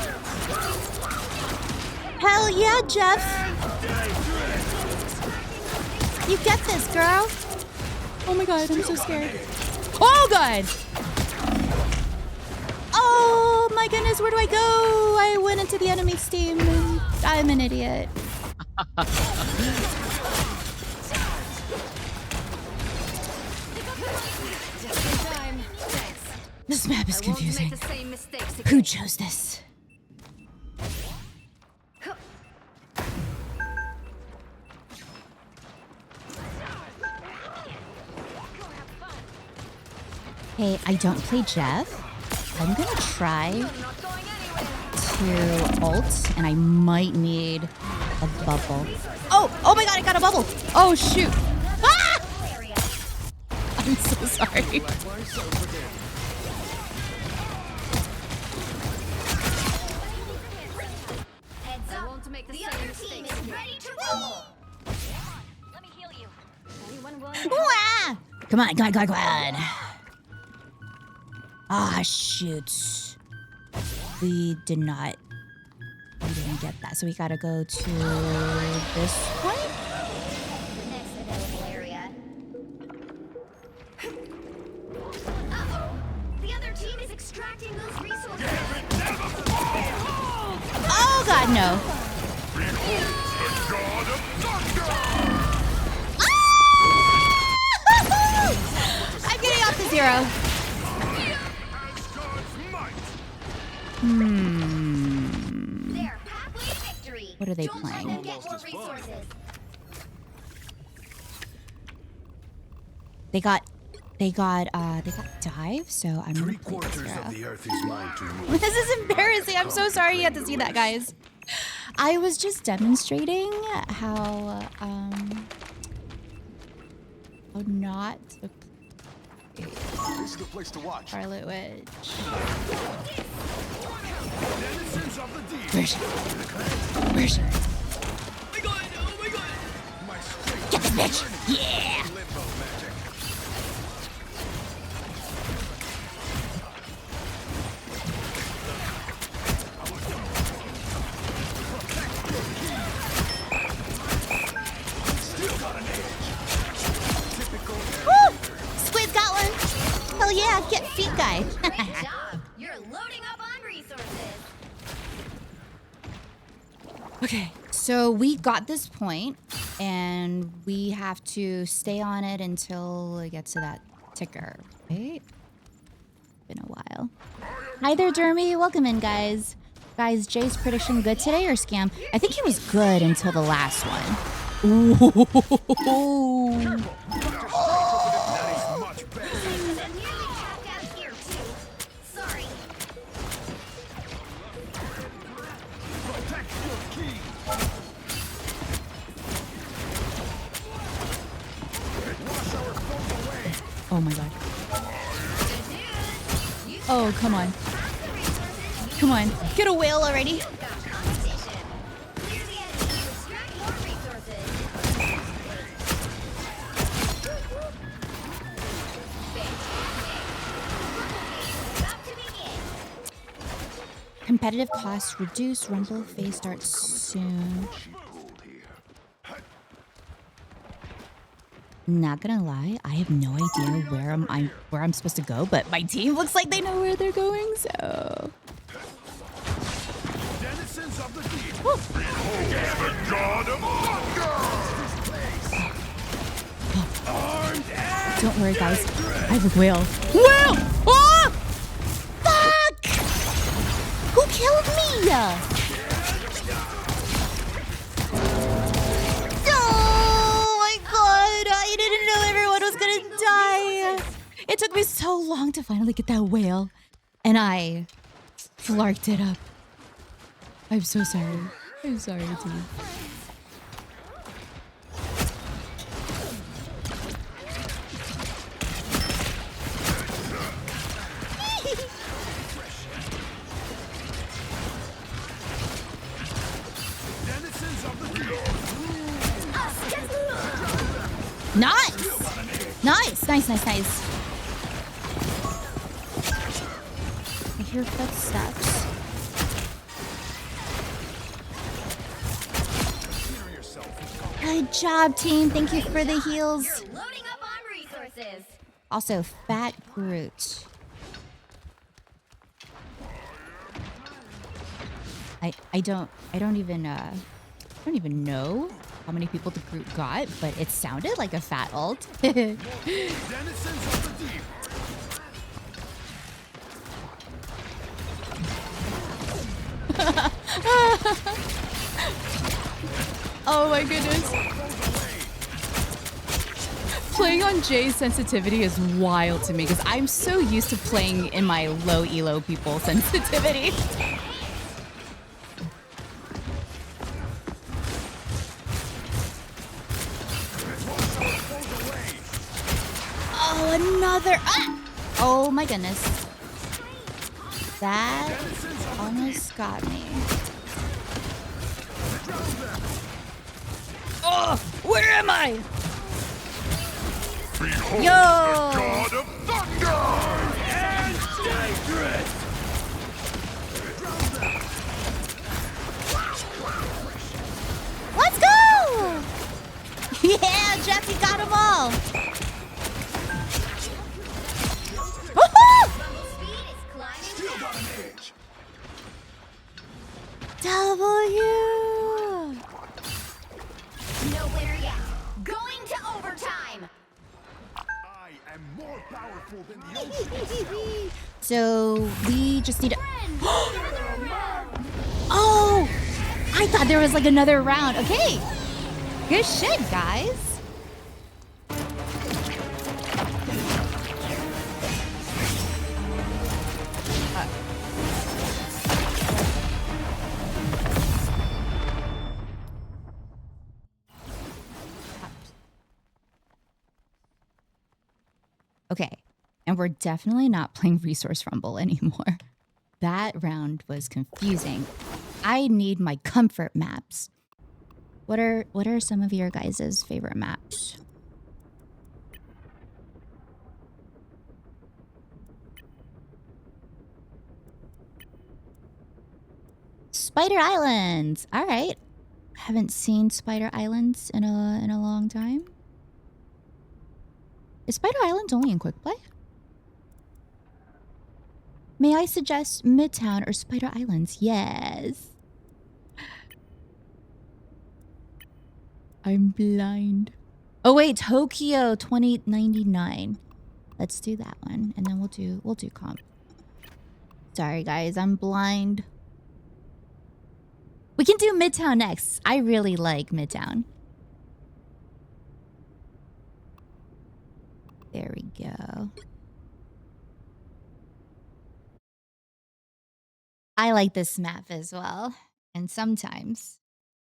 Hell yeah, Jeff. You get this, girl. Oh my god, I'm so scared. Oh god. Oh my goodness, where do I go? I went into the enemy's team and I'm an idiot. This map is confusing. Who chose this? Hey, I don't play Jeff. I'm gonna try to ult, and I might need a bubble. Oh my god, I got a bubble! Oh shoot! Ah! I'm so sorry. Wah! Come on. Ah, shoot. We didn't get that. So we gotta go to this point? Next available area. Uh-oh. The other team is extracting those resources. Oh god, no. I'm getting off to 0. What are they playing? They got dive, so I'm gonna play this hero. This is embarrassing. I'm so sorry you had to see that, guys. I was just demonstrating how not to play This is the place to watch. Scarlet Witch. Where's Where's she? Oh my god. Get this bitch! Yeah! Woo! Squid's got one! Hell yeah, get feet guy. Great job. You're loading up on resources. Okay, so we got this point, and we have to stay on it until it gets to that ticker. Wait. Been a while. Hi there, Jeremy. Welcome in, guys. Guys, Jay's prediction good today or scam? I think he was good until the last one. Ooh. Oh my god. Oh, come on. Come on. Get a whale already. Competitive costs reduce. Rumble phase starts soon. Not gonna lie, I have no idea where I'm supposed to go, but my team looks like they know where they're going, so. Denizens of the deep. The god of hunger. Don't worry, guys. I have a whale. Whale! Oh! Fuck! Who killed me? I didn't know everyone was gonna die. It took me so long to finally get that whale, and I flarked it up. I'm so sorry. I'm sorry, team. Nice! Nice! I hear footsteps. Good job, team. Thank you for the heals. Loading up on resources. Also, Fat Groot. I don't even know how many people the Groot got, but it sounded like a fat ult. Oh my goodness. Playing on Jay's sensitivity is wild to me because I'm so used to playing in my low elo people sensitivity. Oh, another. Ah! Oh my goodness. That almost got me. Oh, where am I? Behold Yo! the god of thunder and sacred! Let's go! Yeah, Jeffy got them all. Woohoo! W. Nowhere yet. Going to overtime. I am more powerful than the ocean. So we just need to. Oh! I thought there was like another round. Okay. Good shit, guys. Okay, and we're definitely not playing Resource Rumble anymore. That round was confusing. I need my comfort maps. What are some of your guys' favorite maps? Spider Islands. All right. Haven't seen Spider Islands in a long time. Is Spider Islands only in Quick Play? May I suggest Midtown or Spider Islands? Yes. I'm blind. Oh wait, Tokyo 2099. Let's do that one, and then we'll do comp. Sorry guys, I'm blind. We can do Midtown next. I really like Midtown. There we go. I like this map as well. And sometimes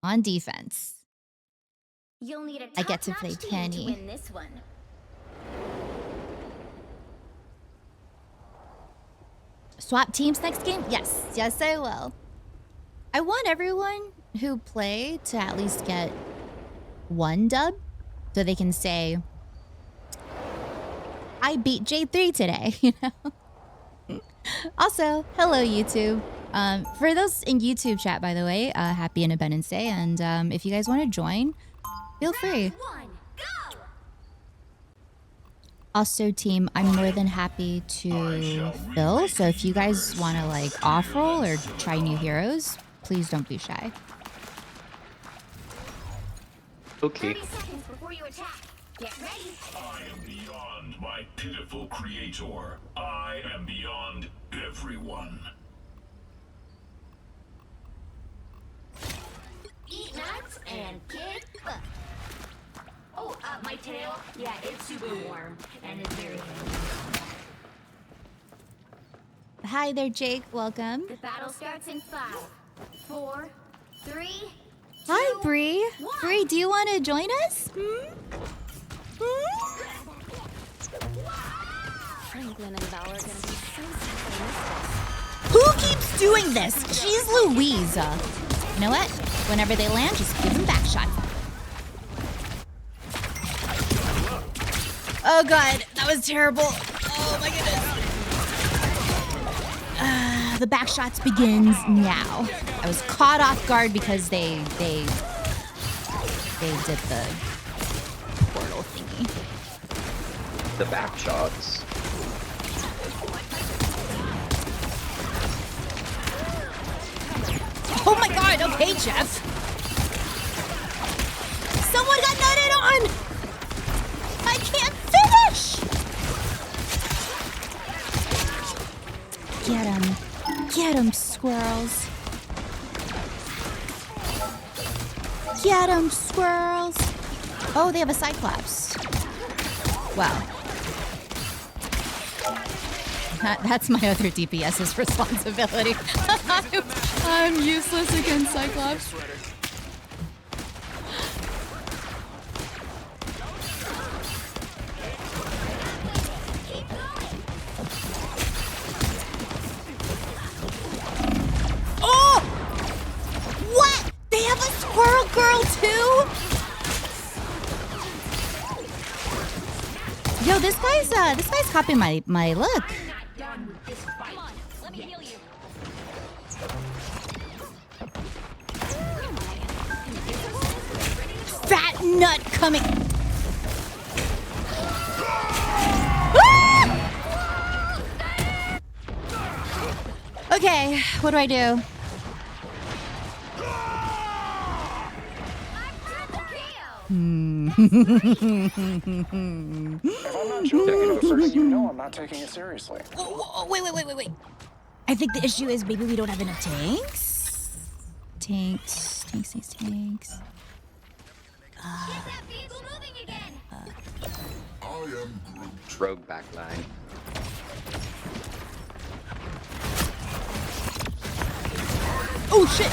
on defense, You'll need a I get to play top-notch team Penny. to win this one. Swap teams next game? Yes. Yes, I will. I want everyone who play to at least get one dub so they can say, I beat Jay3 today, you know? Also, hello, YouTube. For those in YouTube chat, by the way, happy Independence Day. And if you guys want to join, feel free. Also, team, I'm more than happy to fill. So if you guys want to like off-roll or try new heroes, please don't be shy. Okay. 30 seconds before you attack. Get ready. I am beyond my pitiful creator. I am beyond everyone. Eat nuts and kick butt. Oh, my tail? Yeah, it's super warm and it's very heavy. Hi there, Jake. Welcome. The battle starts in 5, 4, 3. Hi, Bree. Bree, do you want to join us? Franklin and Val are gonna be so sad. Who keeps doing this? Jeez Louise. You know what? Whenever they land, just give them back shots. Oh god, that was terrible. Oh my goodness. The back shots begins now. I was caught off guard because they they did the portal thingy. The back shots. Oh my god, okay, Jeff. Someone got nutted on! I can't finish! Get him. Get him, squirrels. Get him, squirrels. Oh, they have a Cyclops. Wow. That's my other DPS's responsibility. I'm useless against Cyclops. Oh! What? They have a squirrel girl too? Yo, this guy's copying my look. Fat nut coming. Ah! Okay, what do I do? If I'm not taking it first, you know I'm not taking it seriously. Wait. I think the issue is maybe we don't have enough tanks. Tanks. Rogue backline. Oh shit!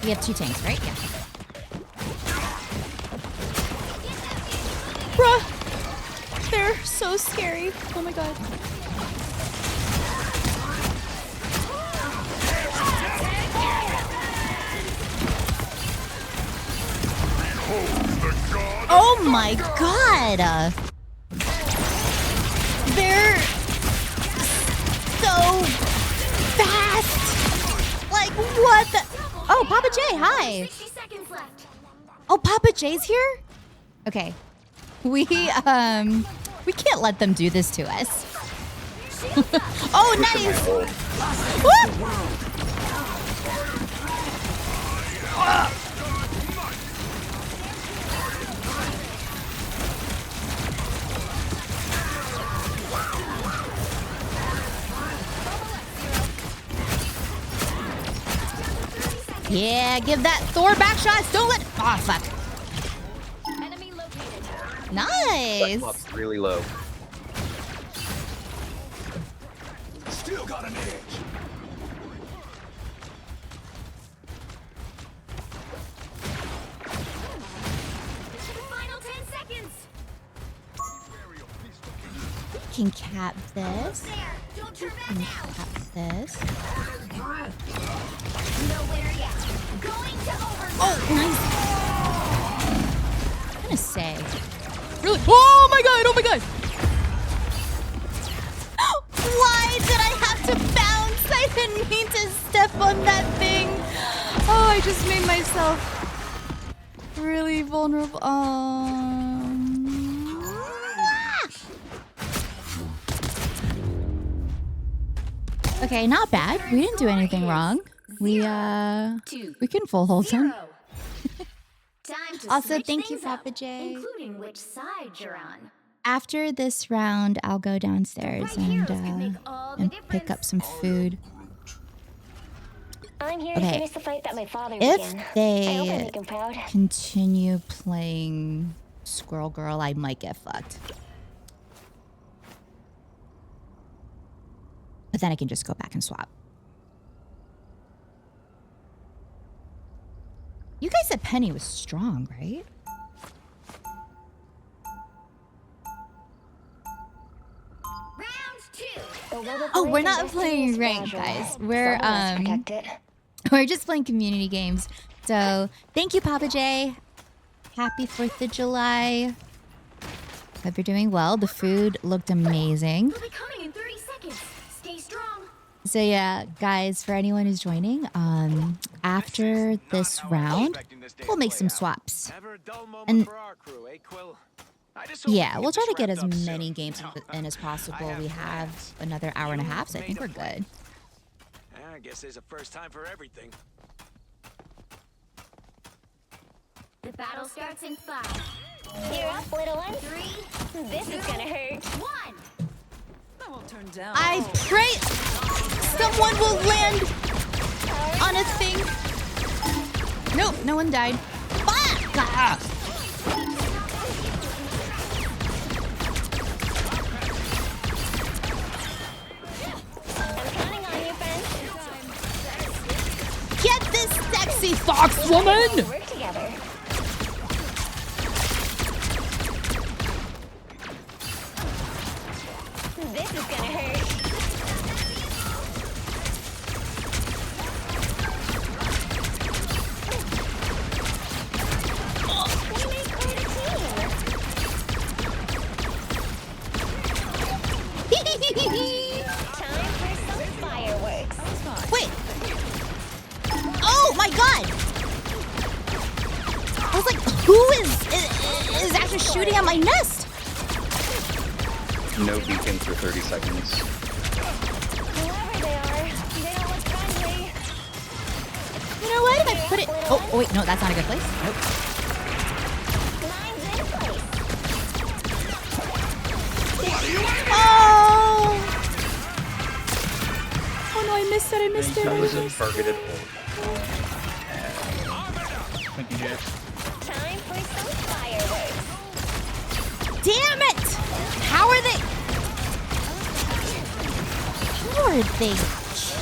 We have 2 tanks, right? Yeah. Bruh! They're so scary. Oh my god. Oh my god! They're so fast! Like, what the? Oh, Papa J, hi! Oh, Papa J's here? Okay. We can't let them do this to us. Oh, nice! Woo! Yeah, give that Thor back shots. Don't let. Oh fuck. Enemy located. Nice. Cyclops really low. Still got an edge. Final 10 seconds. We can cap this. Don't turn back And now. cap this. Nowhere yet. Going to overdrive. Oh, nice. I'm gonna say. Really? Oh my god! Oh my god! Why did I have to bounce? I didn't mean to step on that thing. Oh, I just made myself really vulnerable. Okay, not bad. We didn't do anything wrong. We can full hold him. Time to Also, switch thank you, things up, Papa J. including which side you're on. After this round, I'll go downstairs and pick up some food. I'm here to Okay. finish the fight that my father If began. I hope I they make him proud. continue playing Squirrel Girl, I might get fucked. But then I can just go back and swap. You guys said Penny was strong, right? Round 2. Oh, we're not playing ranked, guys. We're we're just playing community games. So thank you, Papa J. Happy 4th of July. Hope you're doing well. The food looked amazing. We'll be coming in 30 seconds. Stay strong. So yeah, guys, for anyone who's joining, after this round, we'll make some swaps. And yeah, we'll try to get as many games in as possible. We have another hour and a half, so I think we're good. I guess there's a first time for everything. The battle starts in 5. You're up, little one. 3. This is gonna hurt. 1. I won't turn down. I pray someone will land on a thing. Nope, no one died. Fuck! Ah. I'm counting on you, Ben. Get this sexy fox woman! Work together. This is gonna hurt. We make quite a team. Time for some fireworks. Wait. Oh my god! I was like, who is actually shooting at my nest? No beacon for 30 seconds. Whoever they are, they don't look friendly. You know what? If I put it... Oh, wait, no, that's not a good place. Nope. Mine's in place. Oh! Oh no, I missed it, I missed it. That was a targeted ult. Thank you, Jay. Time for some fireworks. Damn it! How are they... How are they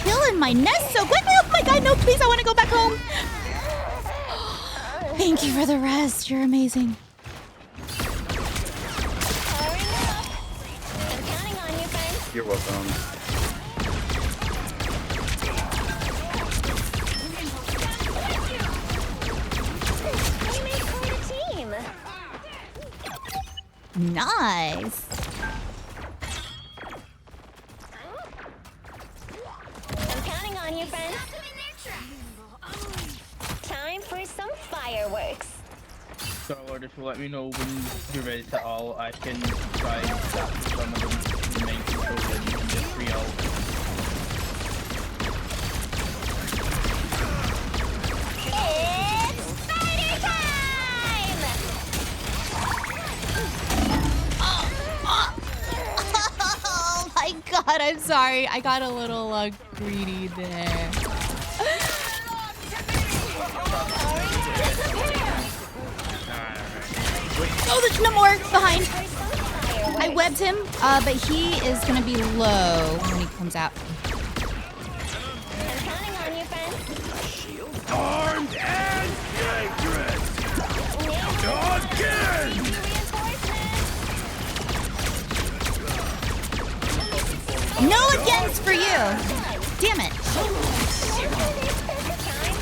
killing my nest so quickly? Oh my god, no, please, I want to go back home. Thank you for the rest. You're amazing. I'm counting on you, Ben. You're welcome. We make quite a team. Nice. I'm counting on you, Ben. Time for some fireworks. So, Lord, if you let me know when you're ready to all, I can try and capture some of the main control and you can just re-all. It's spider time! Oh my god, I'm sorry. I got a little greedy there. Oh, there's no more behind. I webbed him, but he is gonna be low when he comes out. I'm counting on you, Ben. Armed and dangerous! Again! No against for you. Damn it. Time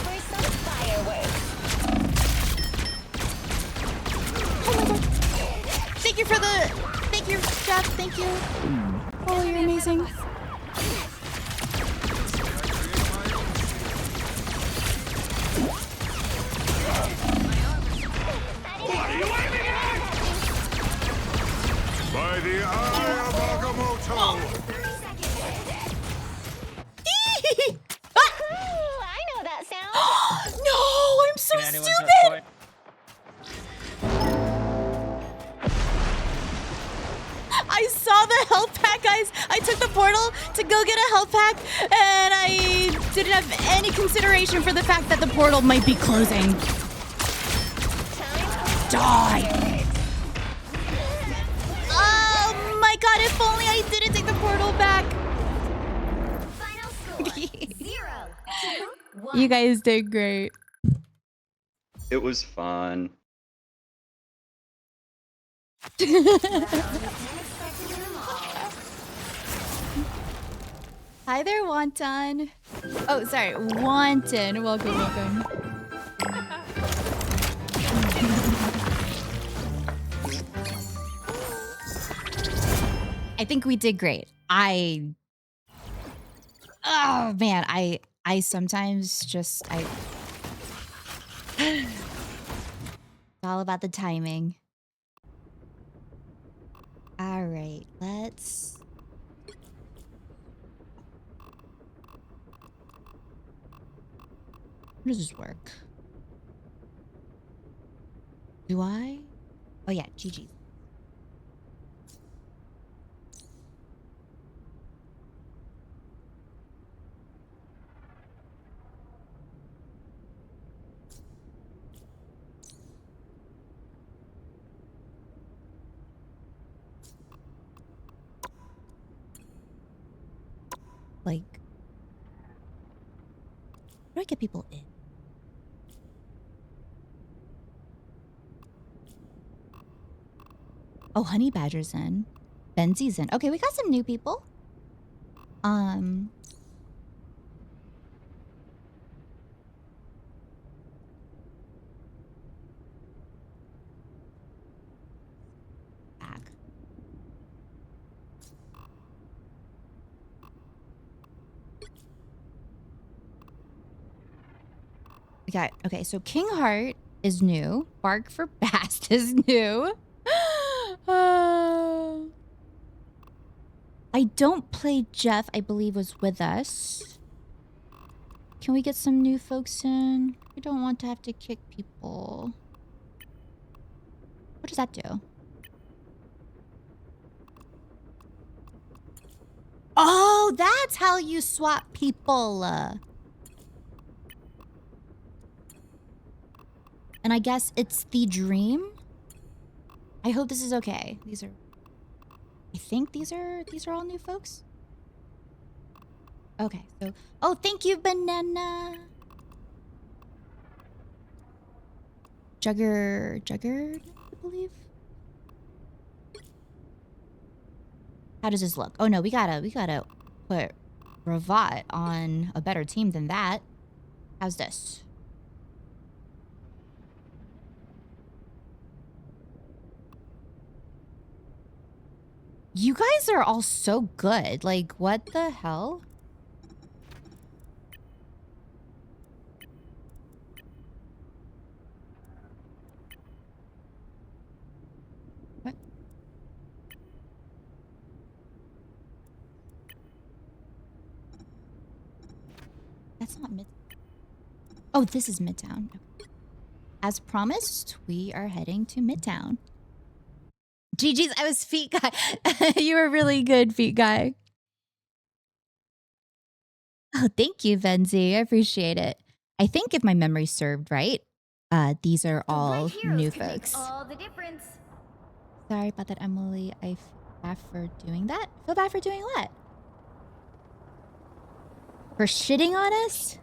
for some fireworks. Thank you for the... Thank you, Jeff. Thank you. Oh, you're amazing. By the eye of Agamotto! I know that sound. No, I'm so stupid. I saw the health pack, guys. I took the portal to go get a health pack, and I didn't have any consideration for the fact that the portal might be closing. Die! Oh my god, if only I didn't take the portal back. You guys did great. It was fun. Hi there, Wonton. Oh, sorry, Wanton. Welcome, welcome. I think we did great. Oh man, I sometimes just it's all about the timing. All right, let's. How does this work? Do I? Oh yeah, GG. Like, how do I get people in? Oh, Honey Badger's in. Benzie's in. Okay, we got some new people. Back. Okay, so King Heart is new. Bark for Bast is new. I don't play Jeff, I believe, was with us. Can we get some new folks in? We don't want to have to kick people. What does that do? Oh, that's how you swap people. And I guess it's the dream. I hope this is okay. These are... I think these are all new folks. Okay, so... Oh, thank you, Banana! Jugger, I believe? How does this look? Oh no, we gotta put Ravat on a better team than that. How's this? You guys are all so good. Like, what the hell? What? That's not mid. Oh, this is Midtown. As promised, we are heading to Midtown. GG's, I was feet guy. You were really good, feet guy. Oh, thank you, Venzi. I appreciate it. I think if my memory served right, these are all new folks. All the difference. Sorry about that, Emily. I feel bad for doing that. Feel bad for doing what? For shitting on us?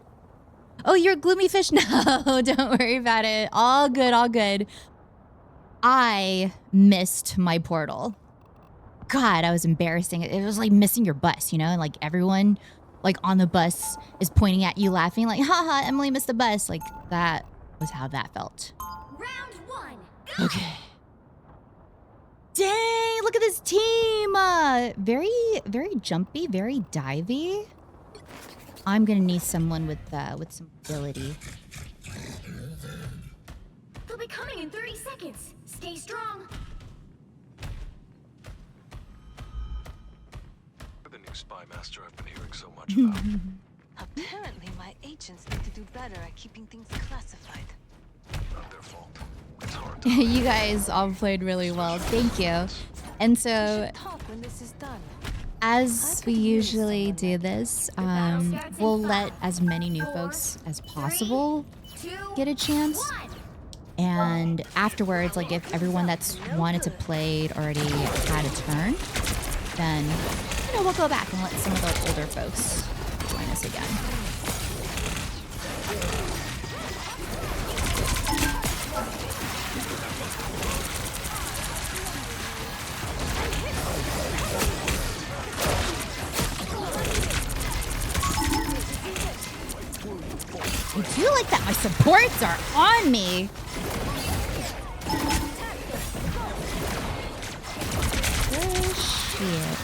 Oh, you're a gloomy fish? No, don't worry about it. All good, all good. I missed my portal. God, I was embarrassing. It was like missing your bus, you know? And like everyone like on the bus is pointing at you laughing like, haha, Emily missed the bus. Like that was how that felt. Round one. Go. Okay. Dang, look at this team. Very, very jumpy, very divey. I'm gonna need someone with some ability. They'll be coming in 30 seconds. Stay strong. The new spy master I've been hearing so much about. Apparently, my agents need to do better at keeping things classified. Not their fault. It's hard to You guys all played really well. Thank you. And so, Talk when this is done. as we usually do this, we'll let as many new folks as possible get a chance. And afterwards, like if everyone that's wanted to play already had a turn, then, you know, we'll go back and let some of the older folks join us again. I do like that my supports are on me. Oh, shit.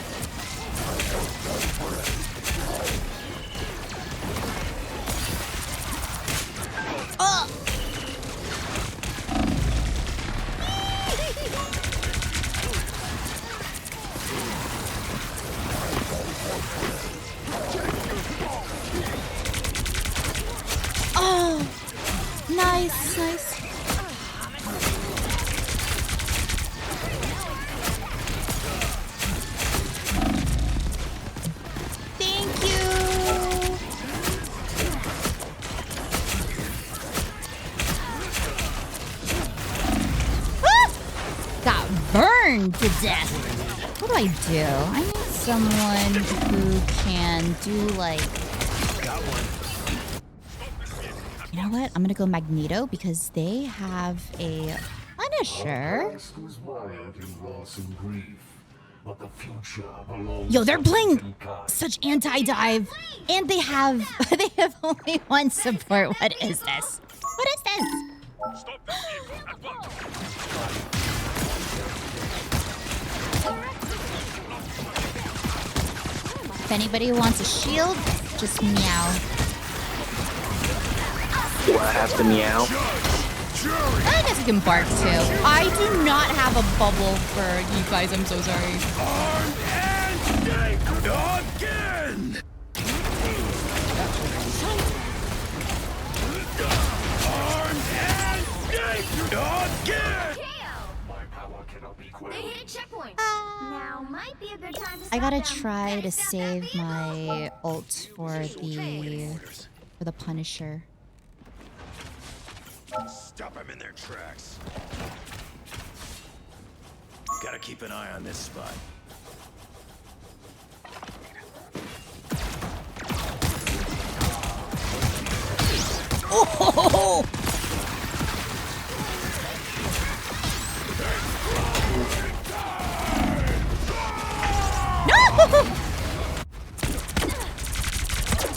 got burned to death. What do I do? I need someone who can do like... You know what? I'm gonna go Magneto because they have a Punisher. Yo, they're playing such anti-dive, and they have only one support. What is this? What is this? If anybody wants a shield, just meow. Do I have to meow? I guess you can bark too. I do not have a bubble for you guys. I'm so sorry. Armed and naked again! Armed and naked again! They hit a checkpoint. Now might be a good time to I gotta stop them. try to save my ult for the Punisher. Stop them in their tracks. Gotta keep an eye on this spot. Oh! No!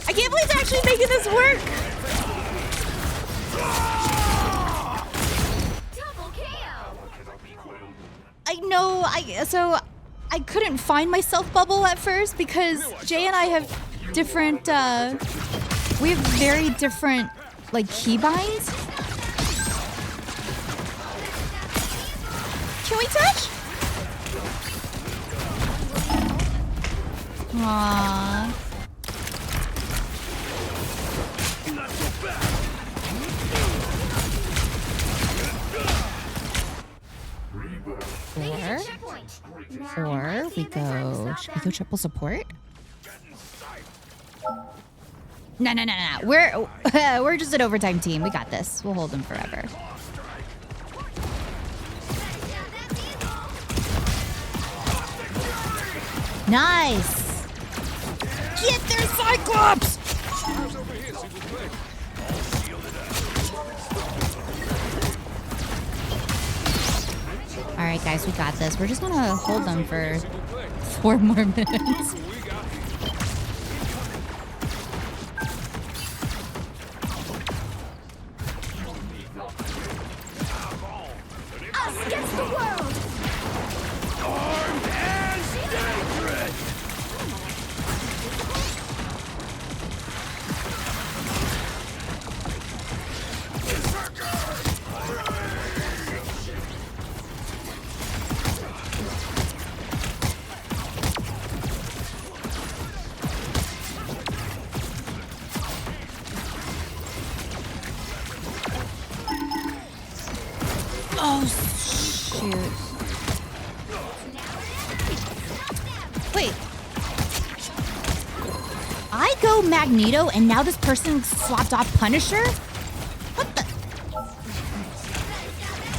I can't believe they're actually making this work. I know, so I couldn't find my self bubble at first because Jay and I have different, we have very different, like, keybinds. Can we touch? Aww. Or we go, should we go triple support? No. We're just an overtime team. We got this. We'll hold them forever. Nice. Get their Cyclops. All right, guys, we got this. We're just gonna hold them for 4 more minutes. Us against the world. Armed and dangerous! Oh, shoot. Wait. I go Magneto and now this person swapped off Punisher? What the?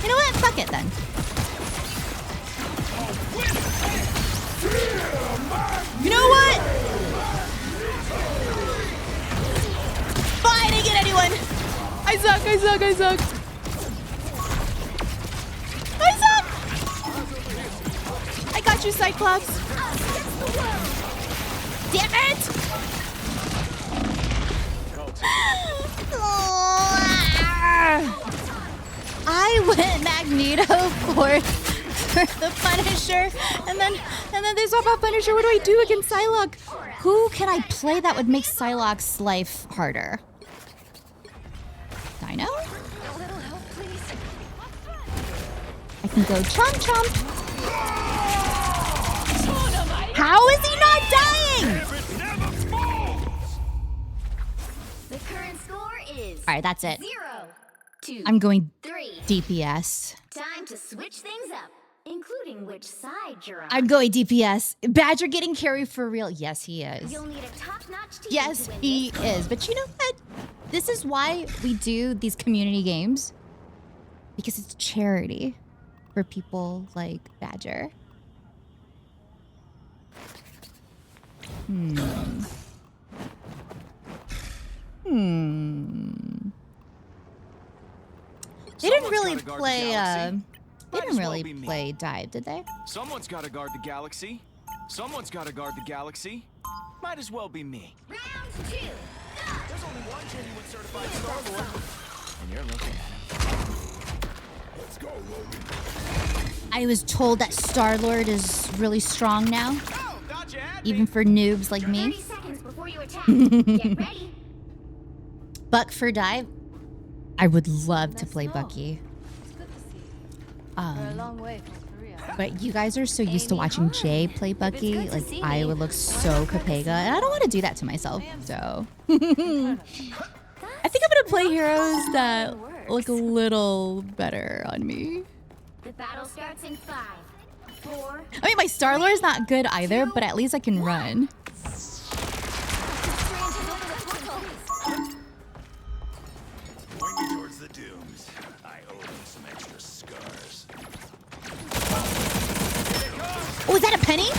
You know what? Fuck it then. You know what? Fine, I didn't get anyone. I suck. I got you, Cyclops. Damn it! I went Magneto for the Punisher, and then they swap out Punisher. What do I do against Psylocke? Who can I play that would make Psylocke's life harder? Dino? I can go Chomp. How is he not dying? The current score is All right, that's it. 0, 2, I'm going 3. DPS. Time to switch things up, including which side you're on. I'm going DPS. Badger getting carry for real. Yes, he is. You'll need a top-notch team Yes, to win he this. is. But you know what? This is why we do these community games. Because it's charity. for people like Badger. They didn't really play. They didn't really play Dive, did they? Someone's got to guard the galaxy. Someone's got to guard the galaxy. Might as well be me. Round 2. Go. There's only one genuine certified Star-Lord, and you're looking at him. Let's go, Logan. I was told that Star-Lord is really strong now, even for noobs like me. 30 seconds before you attack. Get ready. Buck for Dive. I would love to play Bucky. We're a long way from Korea. But you guys are so used to watching Jay play Bucky, like I would look so Kapega, and I don't want to do that to myself, so. I think I'm gonna play heroes that look a little better on me. The battle starts in 5, 4. I mean, my Star-Lord is not good either, but at least I can run. Pointing towards the dooms. I owe them some extra scars. Oh, is that a penny?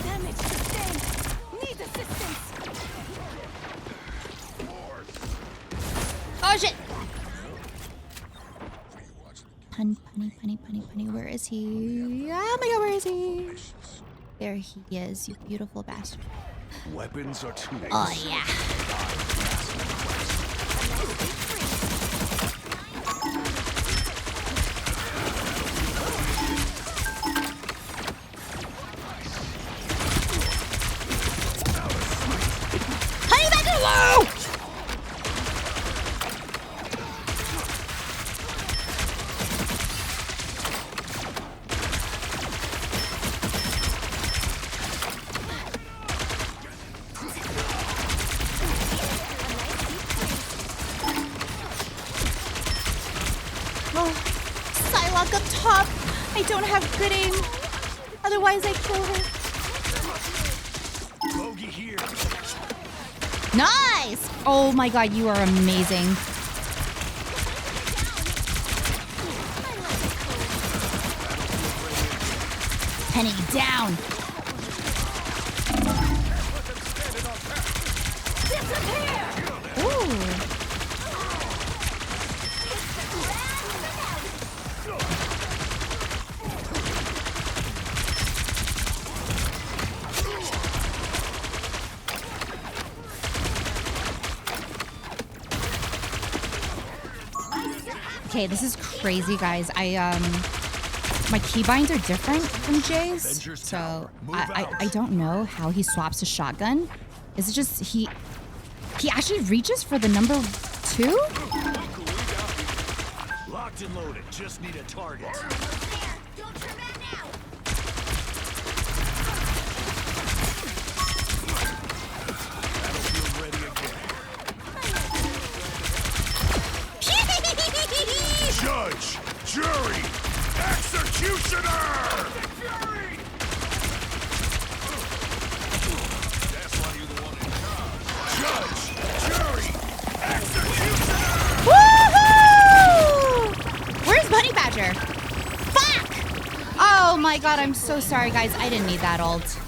Damage sustained. Need assistance. Oh shit! Punny, where is he? Oh my god, where is he? There he is, you beautiful bastard. Weapons are tools. Oh yeah. Honey Badger low! Psylocke up top. I don't have good aim. Otherwise, I kill her. Bogey here. Nice! Oh my god, you are amazing. Penny down. Ooh. Okay, this is crazy, guys. My keybinds are different from Jay's, so I don't know how he swaps a shotgun. Is it just he actually reaches for the number 2? Locked and loaded. Just need a target. Don't turn back now. Battlefield ready again. Judge, jury, executioner. That's why you're the one in charge. Judge, jury, executioner. Woohoo! Where's Bunny Badger? Fuck! Oh my god, I'm so sorry, guys. I didn't need that ult.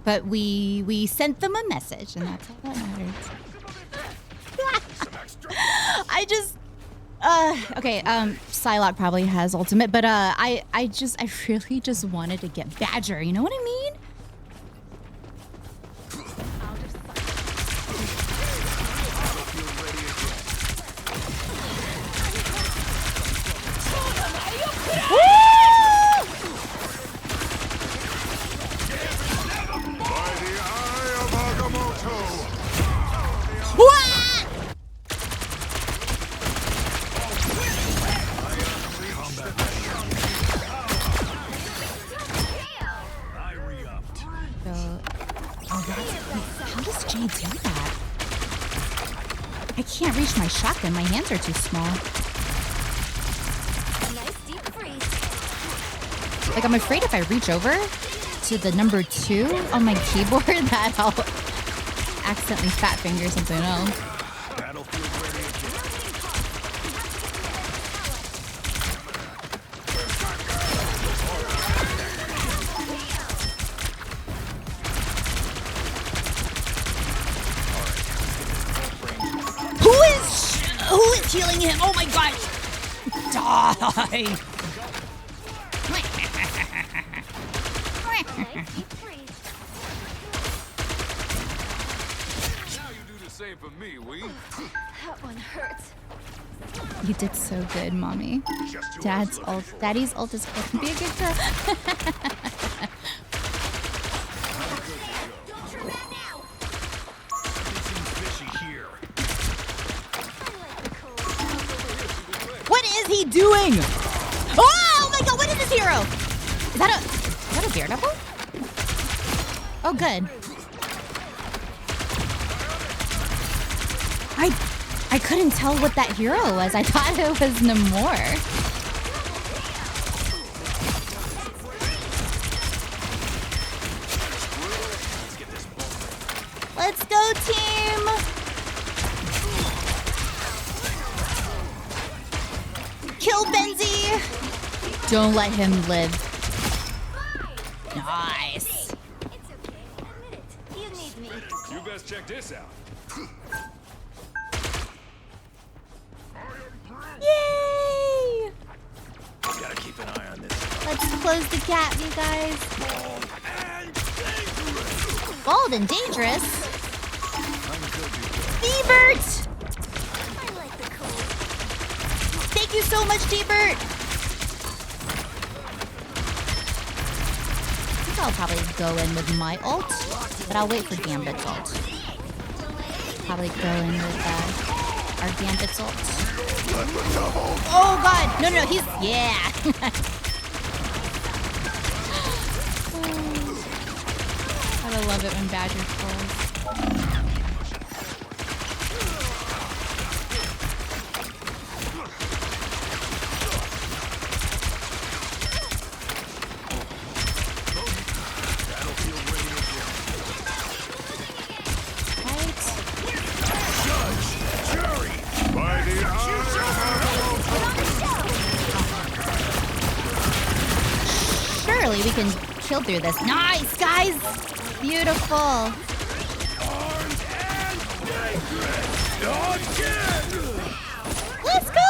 But we sent them a message, and that's all that matters. I just... okay, Psylocke probably has ultimate, but I really just wanted to get Badger, you know what I mean? How does Jay do that? I can't reach my shotgun. My hands are too small. Nice deep freeze. Like, I'm afraid if I reach over to the number 2 on my keyboard that I'll accidentally fat finger something else. healing him. Oh my gosh. Die. Same for me, we. That one hurts. You did so good, mommy. Daddy's ult is supposed to be a good girl. What is he doing? Oh my god, what is this hero? Is that a Daredevil? Oh good. I couldn't tell what that hero was. I thought it was Namor. Let's go, team! Kill Benzi! Don't let him live. Nice. You best check this out. Yay! Gotta keep an eye on this. Let's close the gap, you guys. Bold and dangerous. T-Bert! Thank you so much, T-Bert. I think I'll probably go in with my ult, but I'll wait for Gambit's ult. Probably go in with our Gambit's ult. Oh god! No, he's... Yeah! I love it when Badger falls. Surely we can kill through this. Nice, guys! Beautiful. Let's go!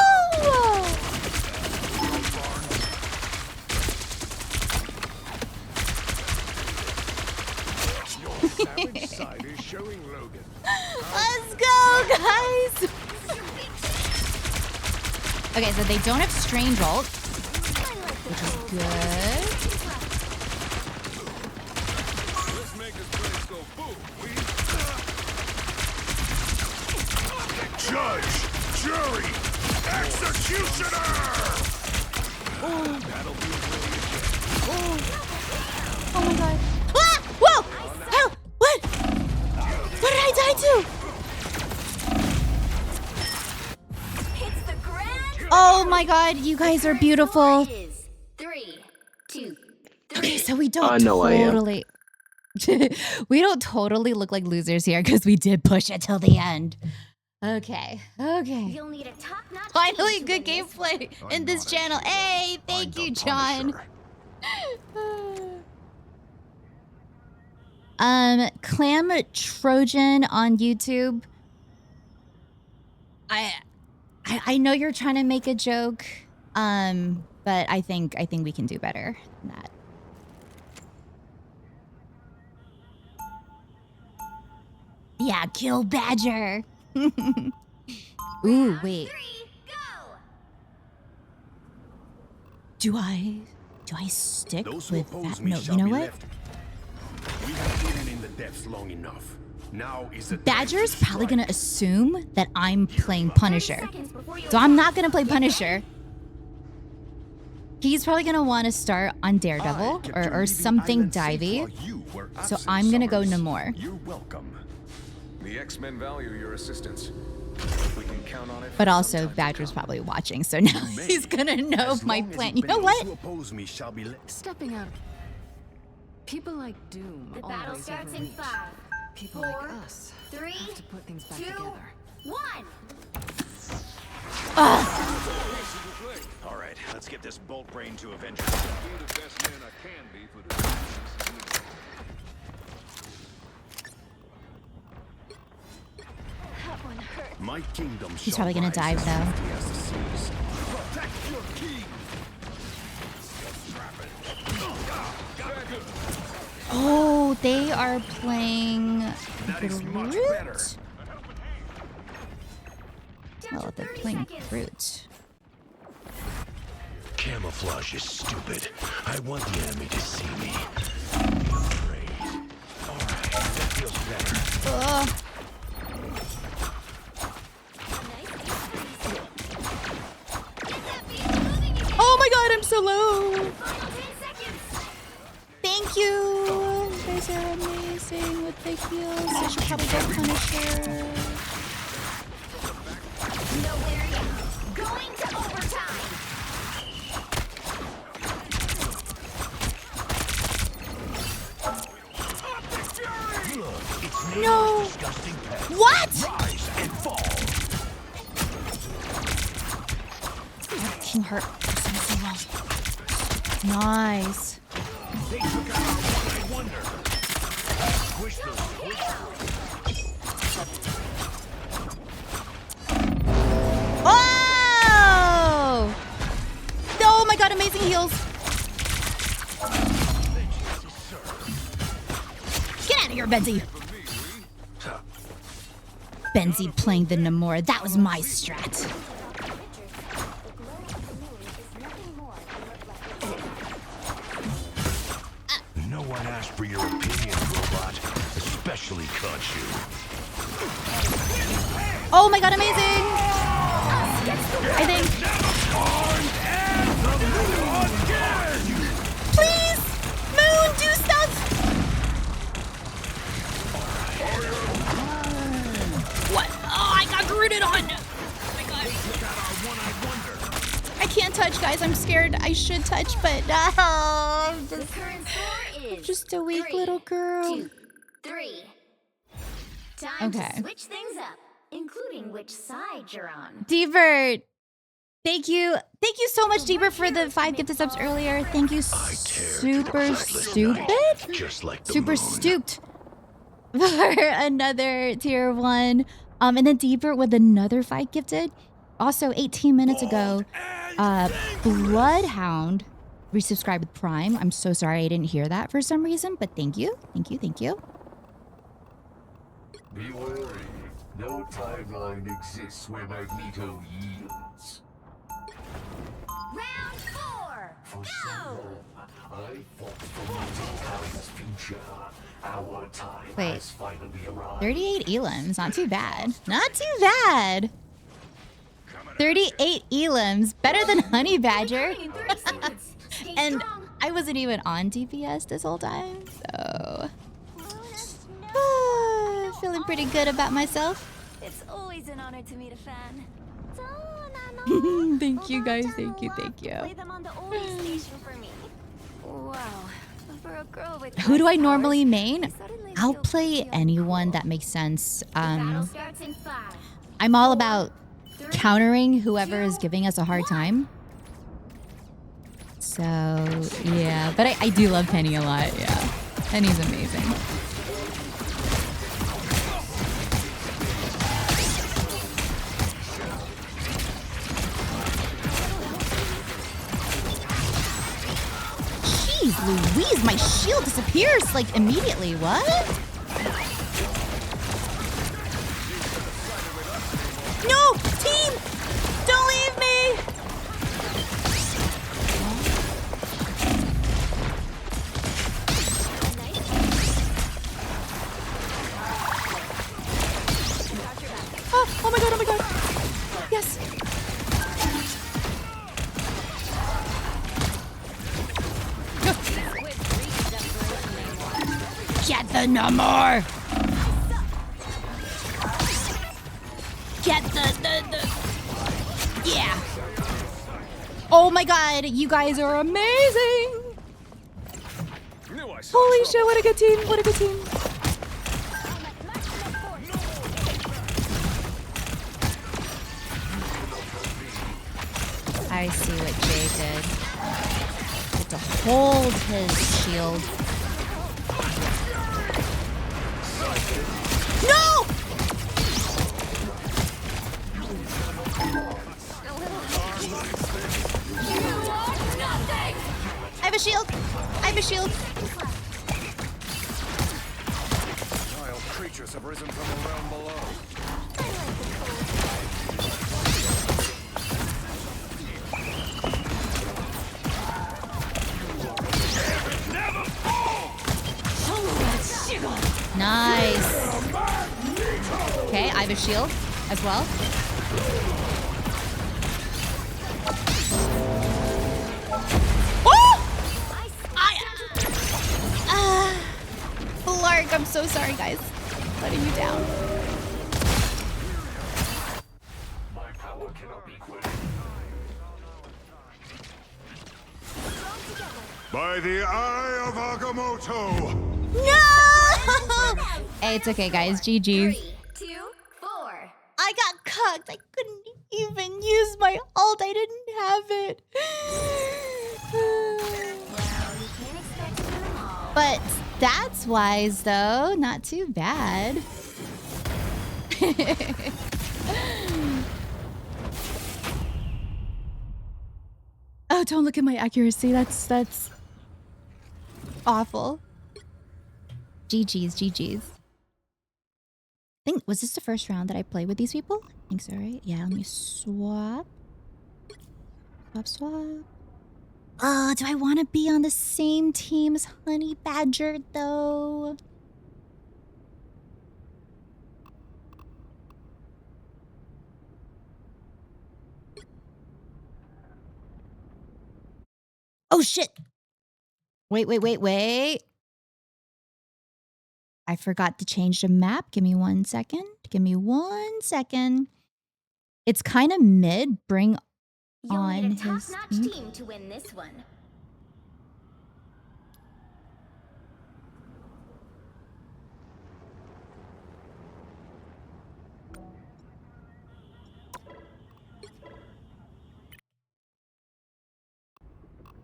Let's go, guys! Okay, so they don't have strange ult, which is good. Judge, jury, executioner! Oh my god. Ah! Whoa! How? What? What did I die to? Oh my god, you guys are beautiful. 3, 2, 3. Okay, so we don't totally... we don't totally look like losers here because we did push it till the end. Okay. You'll need a top-notch Finally, good gameplay in this channel. Hey, thank you, John. Clam Trojan on YouTube. I know you're trying to make a joke, but I think we can do better than that. Yeah, kill Badger. Ooh, wait. Do I stick with that? No, you know what? We have been in the depths long enough. Now is the Badger's probably gonna assume that I'm playing Punisher. So I'm not gonna play Punisher. He's probably gonna want to start on Daredevil or something divey. So I'm gonna go Namor. You're welcome. The X-Men value your assistance. We can count on it. But also Badger's probably watching, so now he's gonna know my plan. You know what? Stepping out. People like Doom. The battle starts in 5, People 4, like us 3, have to put things back 2, together. 1. All right, let's get this bolt brain to Avengers. Be the best man I can be for the My kingdom He's probably gonna dive though. Protect your king. Oh, they are playing Groot. Well, they're playing Groot. Camouflage is stupid. I want the enemy to see me. Great. Alright, that feels better. Oh my god, I'm so low. Thank you. You guys are amazing with the heals. I should probably go Punisher. No worry. Going to overtime. No. What? Rise and fall. Team hurt. Nice. They took out our one-eyed wonder. Squish those Oh! Oh my god, amazing heals. Get out of here, Benzie. Benzie playing the Namor. That was my strat. No one asked for your opinion, robot. Especially Khonshu. Oh my god, amazing! I think. Please! Moon, do stuff! What? Oh, I got Grooted on! Oh my god. I can't touch, guys. I'm scared. I should touch, but I'm just a weak little girl. 2, 3. Time Okay. to switch things up, including which side you're on. Devert, thank you. Thank you so much, Deeper, for the 5 gifted subs earlier. Thank you super stupid. Just like the Super moon. stooped for another tier 1. And then Deeper with another 5 gifted. Also, 18 minutes ago, Bloodhound resubscribed with Prime. I'm so sorry I didn't hear that for some reason, but thank you. Thank you. Thank you. Be wary. No timeline exists where Magneto yields. Round 4. For so long, I fought for mankind's future. Our time Wait. has finally arrived. 38 elims. Not too bad. Not too bad. 38 elims. Better than Honey Badger. And I wasn't even on DPS this whole time, so feeling pretty good about myself. It's always an honor to meet a fan. Thank you guys, thank you. Play them on the oldie station for me. Wow. For a girl with Who do I nice normally powers, main? I suddenly I'll feel play anyone that makes sense. Battle starts in 5. I'm all about countering whoever is giving us a hard time. So yeah, but I do love Penny a lot. Yeah, Penny's amazing. Jeez Louise, my shield disappears like immediately. What? No, team, don't leave me. Oh my god, oh my god. Yes. Get the Namor. Get the yeah. Oh my god, you guys are amazing. Holy shit, what a good team, what a good team. I see what Jay did. Get to hold his shield. No! have a shield. I have a shield. Wild creatures have risen from the realm below. Nice. Okay, I have a shield as well. Lark, I'm so sorry, guys. Letting you down. My power cannot be quenched. By the eye of Agamotto! No! Hey, it's okay, guys. GG's. 3, 2, 4. I got cucked. I couldn't even use my ult. I didn't have it. But that's wise, though. Not too bad. Oh, don't look at my accuracy. That's awful. GG's, GG's. I think, was this the first round that I played with these people? I think so, right? Yeah, let me swap. Swap. Oh, do I want to be on the same team as Honey Badger, though? Oh, shit! Wait. I forgot to change the map. Give me 1 second. It's kind of mid. Bring on You'll need a his top-notch team to win this one.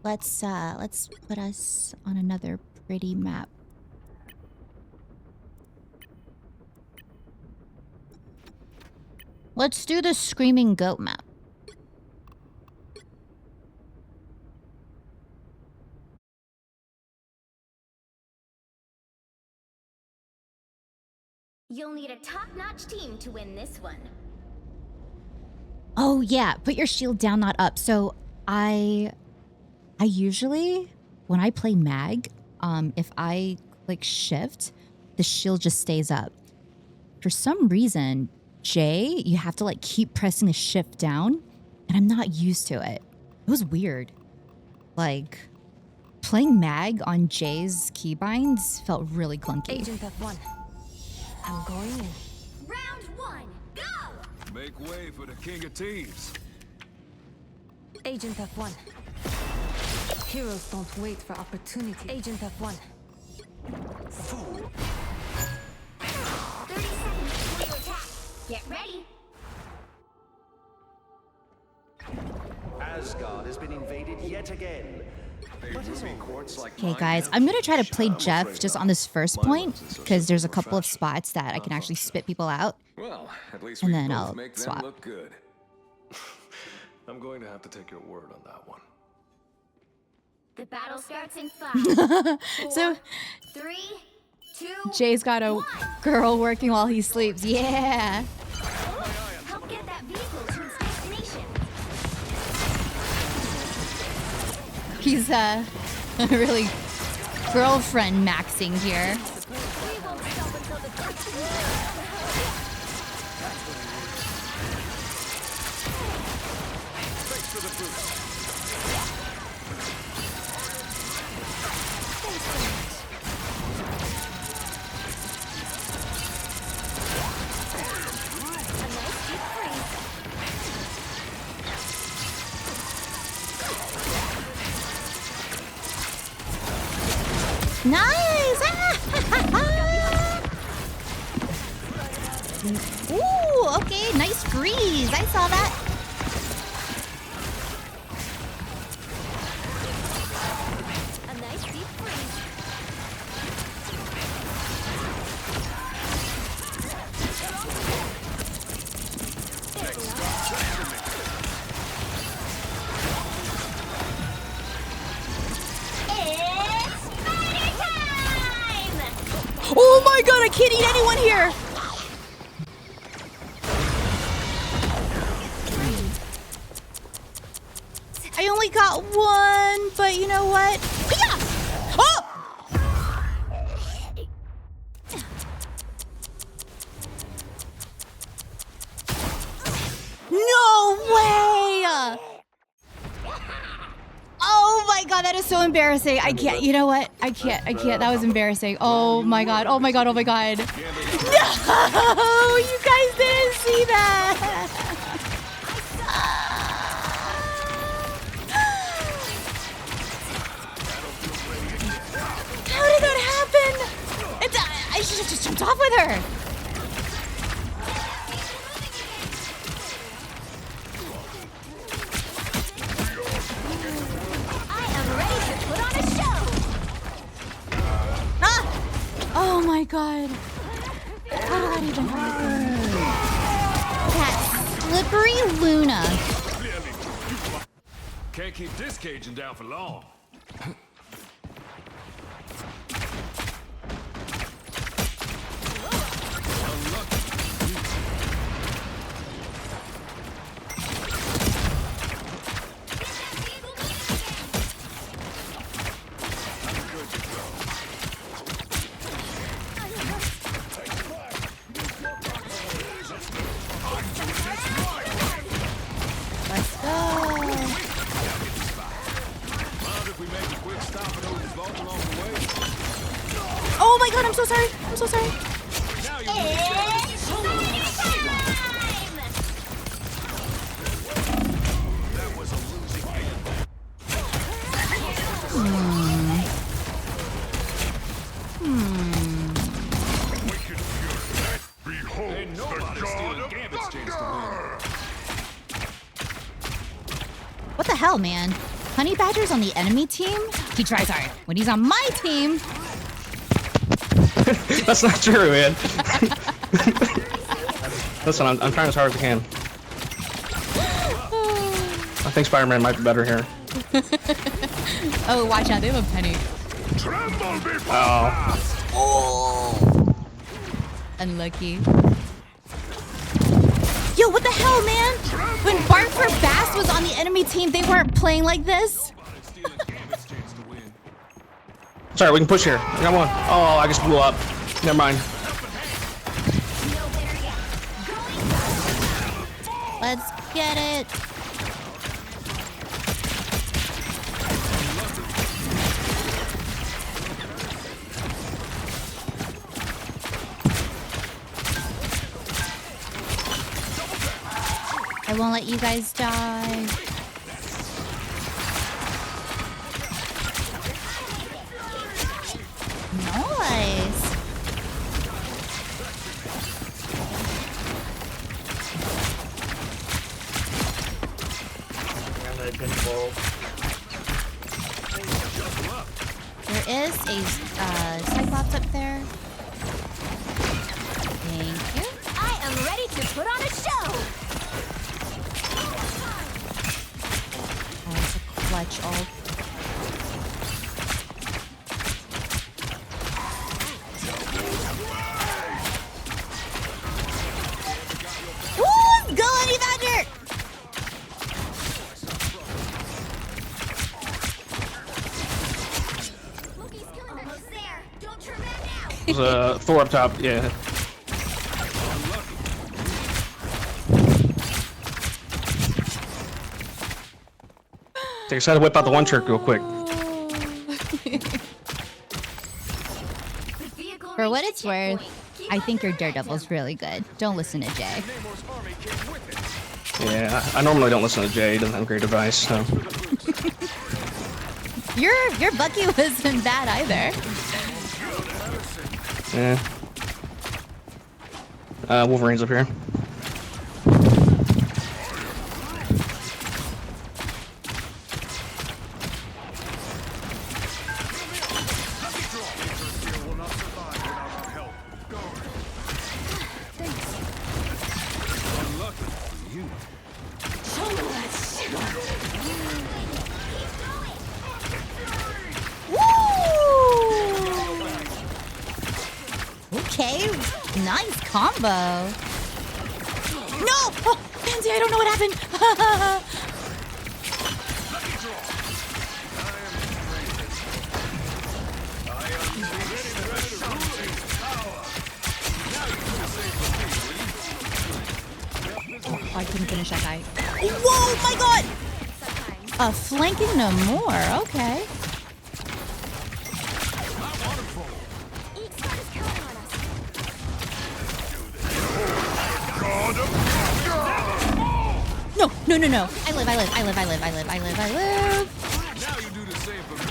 Let's put us on another pretty map. Let's do the Screaming Goat map. You'll need a top-notch team to win this one. Oh yeah, put your shield down, not up. So I usually, when I play mag, if I like shift, the shield just stays up. For some reason, Jay, you have to like keep pressing the shift down, and I'm not used to it. It was weird. Like, playing mag on Jay's keybinds felt really clunky. Agent F1. I'm going in. Round 1, go! Make way for the king of teams. Agent F1. Heroes don't wait for opportunity. Agent F1. 30 seconds before you attack. Get ready. Asgard has been invaded yet again. Okay, guys, I'm gonna try to play Jeff just on this first point, because there's a couple of spots that I can actually spit people out. Well, at least and we then both I'll make them swap. look good. I'm going to have to take your word on that one. The battle starts in 5, 4, So 3, 2, Jay's got a girl working while he sleeps. Yeah. help get that vehicle to its destination. He's really girlfriend maxing here. We won't stop until the Thanks for the boost. Nice! Ooh, okay, nice freeze. I saw that. A nice deep freeze. can't eat anyone here. I only got one, but you know what? Yeah! Oh! No way! Oh my god, that is so embarrassing. I can't, you know what? I can't. That was embarrassing. Oh my god, oh my god, oh my god. No! You guys didn't see that! How did that happen? I should have just jumped off with her. Oh my god. How did that even happen? That slippery Luna. Can't keep this Cajun down for long. Oh my god, I'm so sorry. I'm so sorry. What the hell, man? Honey Badger's on the enemy team? He tries hard. When he's on my team... That's not true, man. Listen, I'm trying as hard as I can. I think Spider-Man might be better here. Oh, watch out. They have a penny. Oh. Unlucky. Yo, what the hell, man? When Bark for Bass was on the enemy team, they weren't playing like this. Sorry, we can push here. I got one. Oh, I just blew up. Never mind. Let's get it. I won't let you guys die. Nice. There is a Cyclops up there. Thank you. I am ready to put on a show. Oh, it's a clutch ult. Woo! Go, Honey Badger! There's a Thor up top, yeah. Take a shot to whip out the one trick real quick. For what it's worth, I think your Daredevil's really good. Don't listen to Jay. Yeah, I normally don't listen to Jay. He doesn't have great advice, so. Your Bucky wasn't bad either. Yeah. Wolverine's up here. Okay, Nice combo. No! Oh, Pansy, I don't know what happened. Oh, I couldn't finish that guy. Whoa, my god! Flanking no more. Okay. No, no, no, no. I live. Now you do the same for me.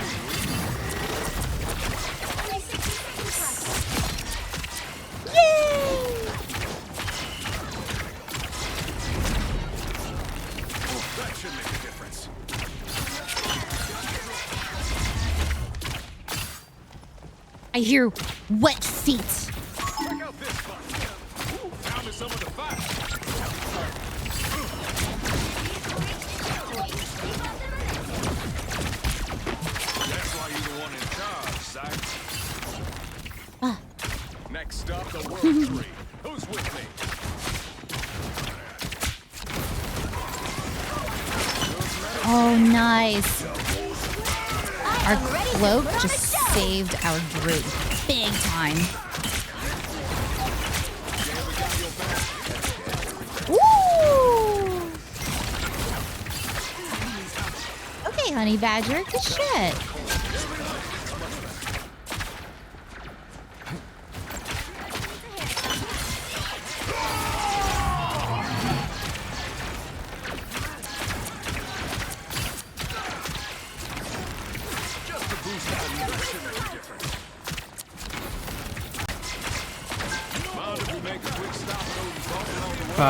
Yay! Oh, that should make a difference. I hear wet feet. Check out this spot. Down to some of the fire. That's why you're the one in charge, Sykes. Next stop, the World Tree. Who's with me? Oh, nice. Our cloak just saved our group big time. Woo! Okay, honey badger, good shit.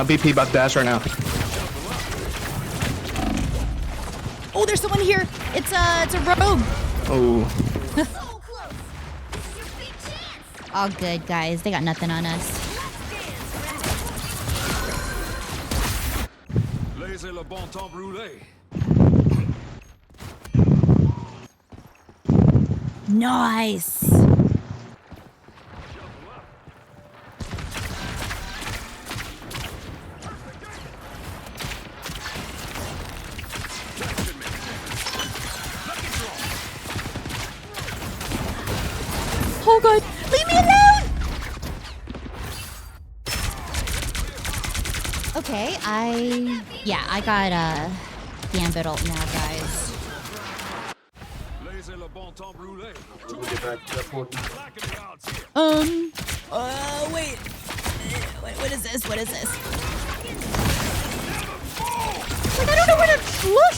BP about to dash right now. Oh, there's someone here. It's a rogue. Oh. All good, guys. They got nothing on us. Laissez le bon temps brûler. Nice. Oh god, leave me alone! Okay, I got Gambit ult now, guys. Wait. What is this? What is this? Like, I don't know where to look!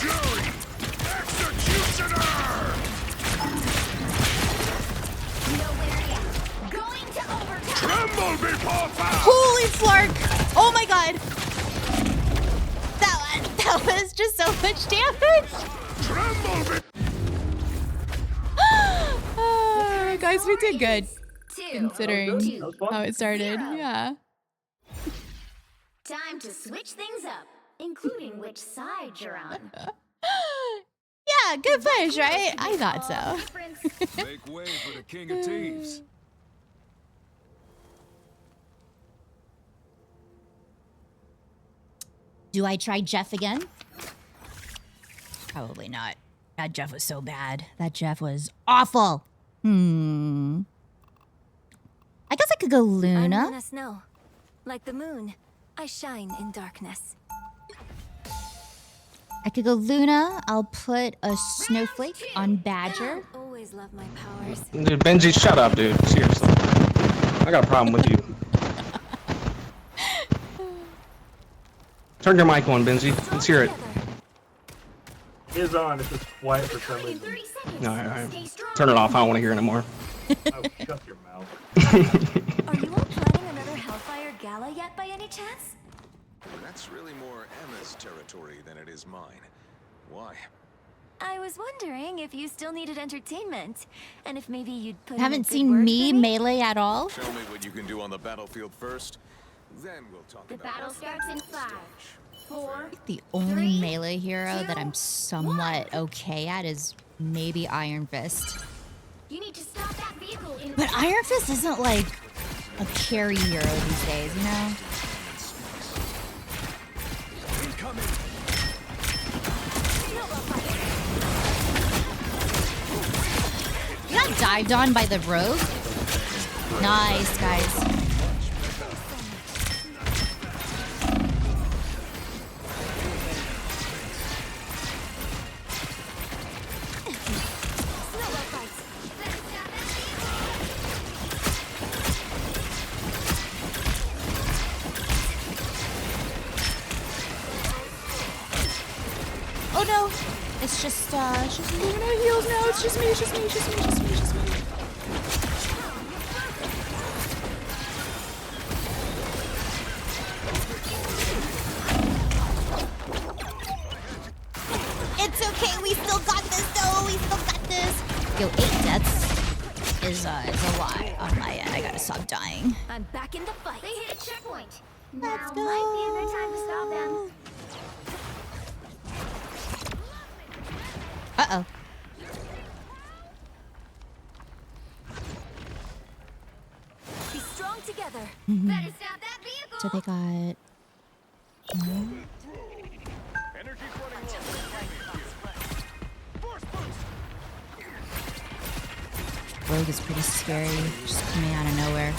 Holy flark! Oh my god! That was just so much damage! Guys, we did good. Considering how it started. Yeah. Time to switch things up, including which side you're on. Yeah, good push, right? I thought so. Make way for the king of thieves. Do I try Jeff again? Probably not. That Jeff was so bad. That Jeff was awful. I guess I could go Luna. I'm Luna Snow. Like the moon, I shine in darkness. I could go Luna. I'll put a snowflake on Badger. Always love my powers. Dude, Benji, shut up, dude. Seriously. I got a problem with you. Turn your mic on, Benji. Let's hear it. It is on. It's just quiet for some reason. No, alright. Turn it off. I don't want to hear it anymore. Oh, shut your mouth. Are you all planning another Hellfire Gala yet by any chance? That's really more Emma's territory than it is mine. Why? I was wondering if you still needed entertainment, and if maybe you'd put Haven't seen me melee at all. Show me what you can do on the battlefield first, then we'll talk The about battle starts in 5, 4. The only melee hero that I'm somewhat okay at is maybe Iron Fist. You need to stop that vehicle in But Iron Fist isn't like a carry hero these days, you know? You got dived on by the rogue? Nice, guys. Oh no! It's just Luna heals now. It's just me, it's just me, it's just me, it's just me, it's just me. It's okay, we still got this though, we still got this. Yo, 8 deaths is a lot on my end. I gotta stop dying. I'm back in the fight. They hit a checkpoint. Let's Now go. might be a good time to stop them. Uh-oh. Be strong together. Better stop that vehicle. So they got... Rogue is pretty scary, just coming out of nowhere.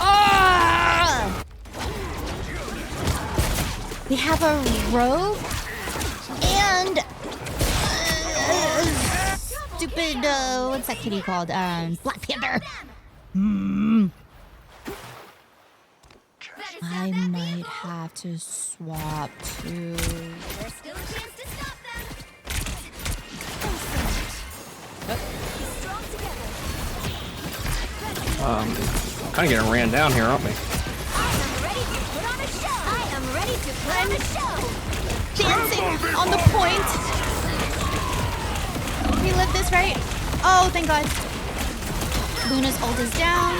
Ah! They have a rogue and stupid what's that kitty called? Black Panther. I might have to swap to. There's still a chance to stop them. Be strong together. Kind of getting ran down here, aren't we? I am ready to put on a show. I am ready to put on a show. Dancing on the point. We live this, right? Oh, thank God. Luna's ult is down.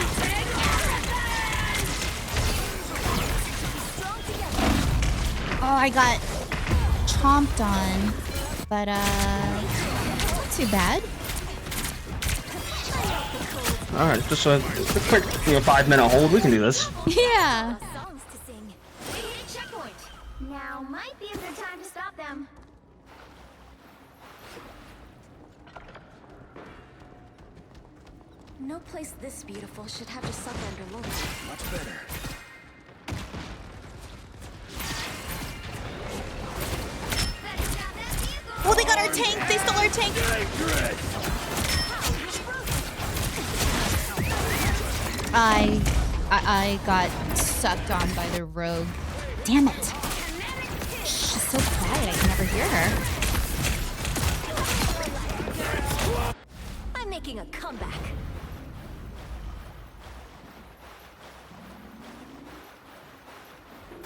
Oh, I got chomped on, but not too bad. All right, just a quick 5-minute hold. We can do this. Yeah. Songs to sing. They hit a checkpoint. Now might be a good time to stop them. No place this beautiful should have to suffer under low. Much better. Oh, they got our tank. They stole our tank. I got sucked on by the rogue. Damn it. She's so quiet. I can never hear her. I'm making a comeback.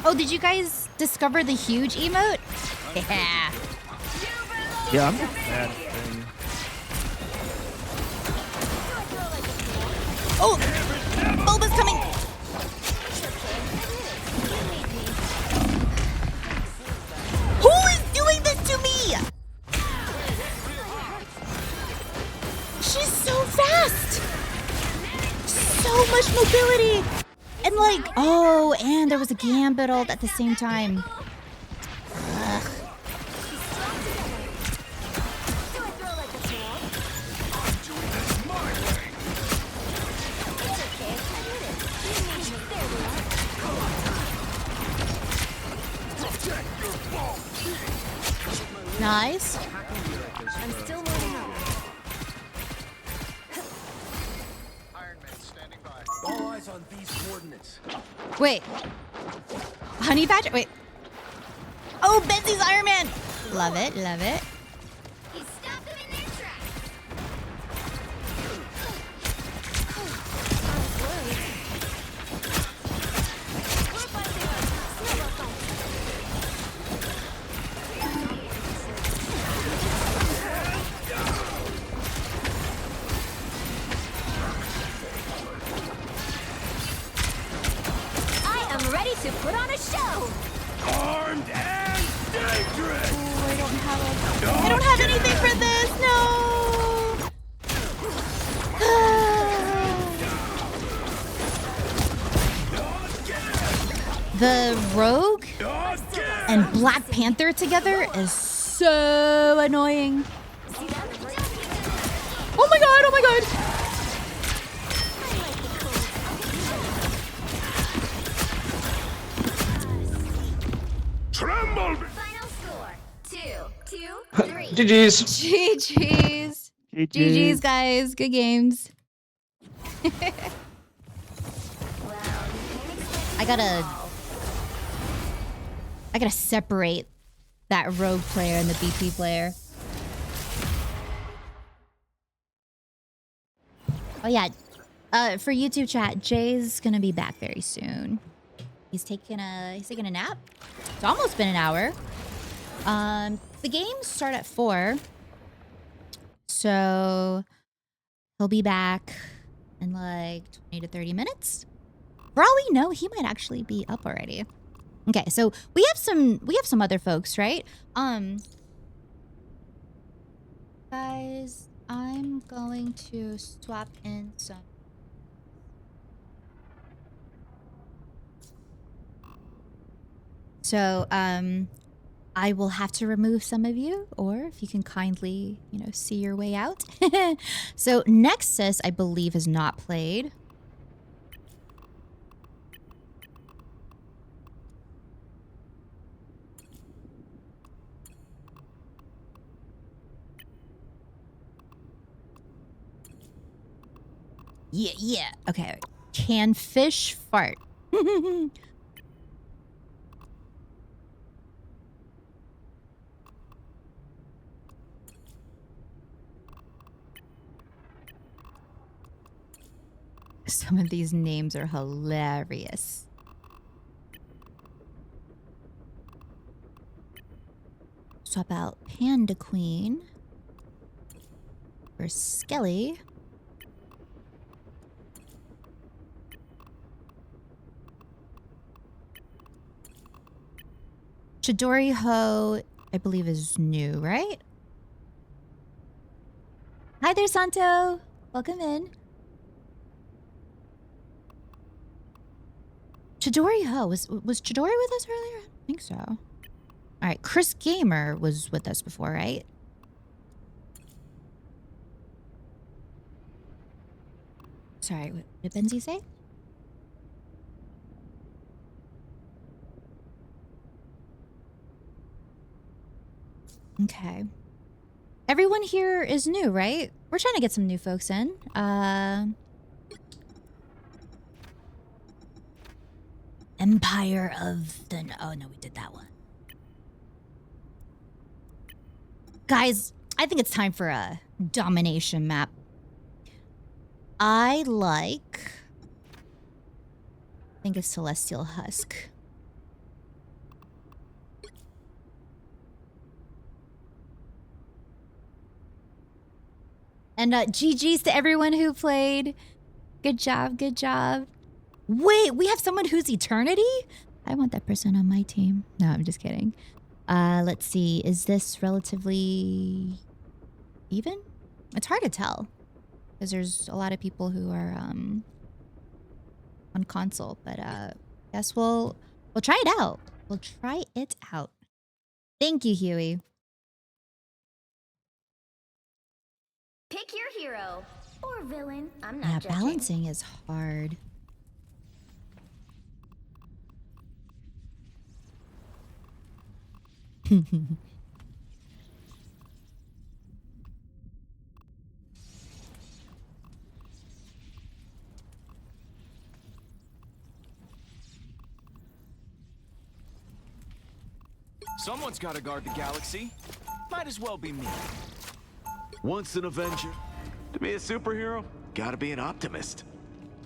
Oh, did you guys discover the huge emote? Yeah. Yeah, I'm a bad thing. Oh! Bulba's coming! Who is doing this to me? She's so fast! So much mobility! And like, oh, and there was a Gambit ult at the same time. Ugh. Nice. I'm still warming up. All eyes on these coordinates. Wait. Honey Badger? Wait. Oh, Benzie's Iron Man! Love it, love it. He stopped them in their tracks. I am ready to put on a show. Armed and I don't have anything for this. No. The Rogue and Black Panther together is so annoying. Oh my god, oh my god. Tremble! Final score 2-2-3. GG's. GG's. GG's, guys. Good games. I gotta separate that Rogue player and the BP player. Oh yeah, for YouTube chat, Jay's gonna be back very soon. He's taking a nap. It's almost been an hour. The games start at 4, so he'll be back in like 20 to 30 minutes. For all we know, he might actually be up already. Okay, so we have some other folks, right? Guys, I'm going to swap in some. So, I will have to remove some of you, or if you can kindly, see your way out. So, Nexus, I believe, is not played. Yeah. Okay. Can fish fart? Some of these names are hilarious. Swap out Panda Queen for Skelly. Chidori Ho, I believe, is new, right? Hi there, Santo. Welcome in. Chidori Ho, was Chidori with us earlier? I think so. All right, Chris Gamer was with us before, right? Sorry, what did Benzie say? Okay. Everyone here is new, right? We're trying to get some new folks in. Empire of the... Oh, no, we did that one. Guys, I think it's time for a domination map. I think it's Celestial Husk. And GG's to everyone who played. Good job, good job. Wait, we have someone who's Eternity? I want that person on my team. No, I'm just kidding. Let's see. Is this relatively even? It's hard to tell because there's a lot of people who are on console. But guess we'll try it out. We'll try it out. Thank you, Huey. Pick your hero or villain. I'm not Yeah, judging. balancing is hard. Someone's got to guard the galaxy. Might as well be me. Once an Avenger, to be a superhero, gotta be an optimist.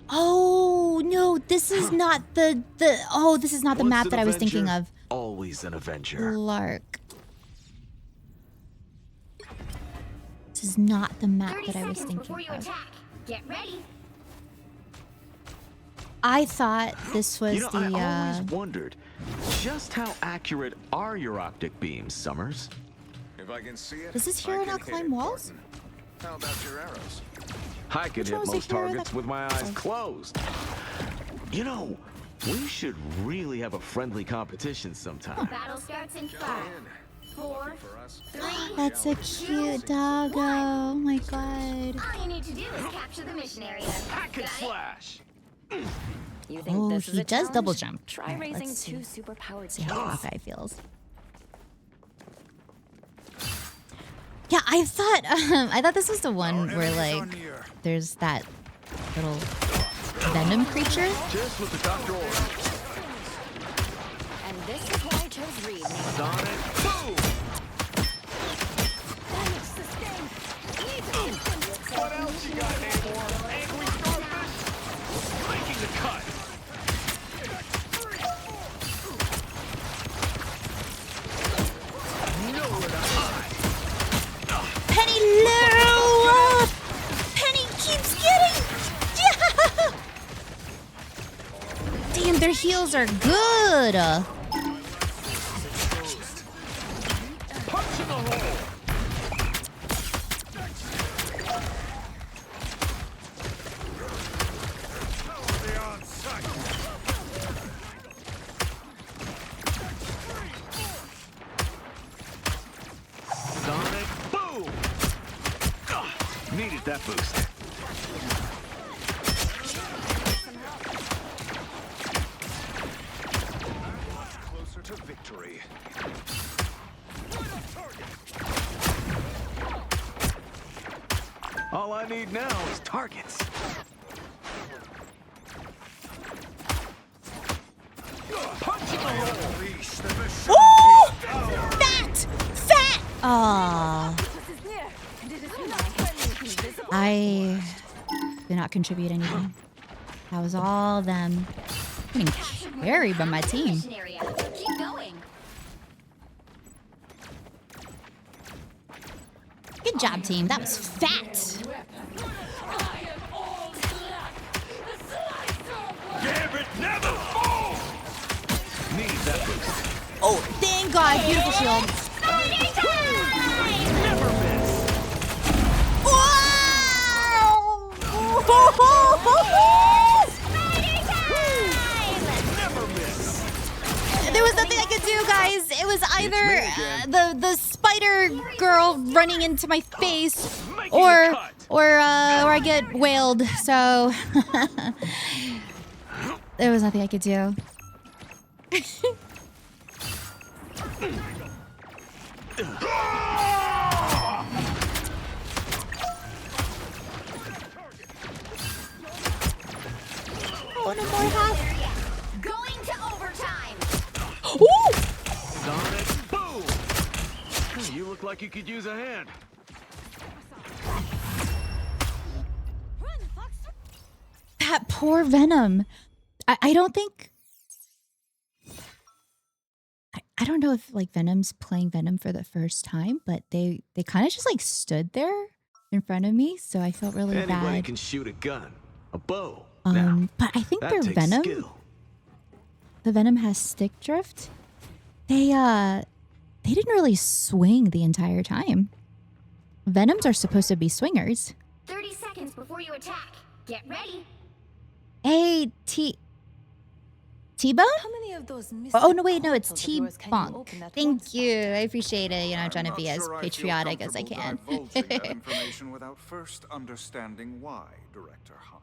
Oh no, this is not the this is not the map that I was thinking of. Always an Avenger. Lark. This is not the map that I was thinking of. Get ready. I thought this was I always wondered Just how accurate are your optic beams, Summers? If I can see it, Does this hero not climb walls? How about your arrows? I can Which hit one was the most hero targets that- with my eyes closed. You know, we should really have a friendly competition sometime. Battle starts in 5, 4, 3. That's a cute doggo. Oh my god. All you need to do is capture the mission area. Hack and Got it? slash. You think Oh, this is he a does challenge? double jump. Try Alright, raising let's 2 see. superpowered See how kids. Hawkeye feels. Yeah, I thought this was the one where like there's that little venom creature. Just with the doctor order. And this is why I chose Reed. Sonic boom! Damage sustained. What else you got, Namor? Angry starfish? Making the cut. Nowhere to hide. Penny low! Penny keeps getting. Yeah! Damn, their heals are good. Punch in the hole. Sonic boom! Needed that boost. Closer to victory. All I need now is targets. Punch in the hole. Ooh! Fat! Fat! Aww. I did not contribute anything. That was all them. Getting carried by my team. Mission area. Keep going. Good job, team. That was fat. Gambit never falls. Need that boost. Oh, thank God. Beautiful shield. Never miss. Never miss. There was nothing I could do, guys. It was either the spider girl running into my face, or I get wailed. So there was nothing I could do. One more half. Going to overtime. Ooh! Sonic boom. You look like you could use a hand. That poor Venom. I don't think. I don't know if like Venom's playing Venom for the first time, but they kind of just like stood there in front of me, so I felt really Anybody bad. can shoot a gun, a bow. But I think that their takes Venom, skill. the Venom has stick drift. They didn't really swing the entire time. Venoms are supposed to be swingers. 30 seconds before you attack. Get ready. Hey, T-Bone? How many of those Oh, no, wait, no, it's bottles of yours can you T-Bonk. open at Thank once? you. I appreciate it. You know, I'm trying to be as Sure I feel patriotic as I comfortable can. divulging that information without first understanding why, Director Han.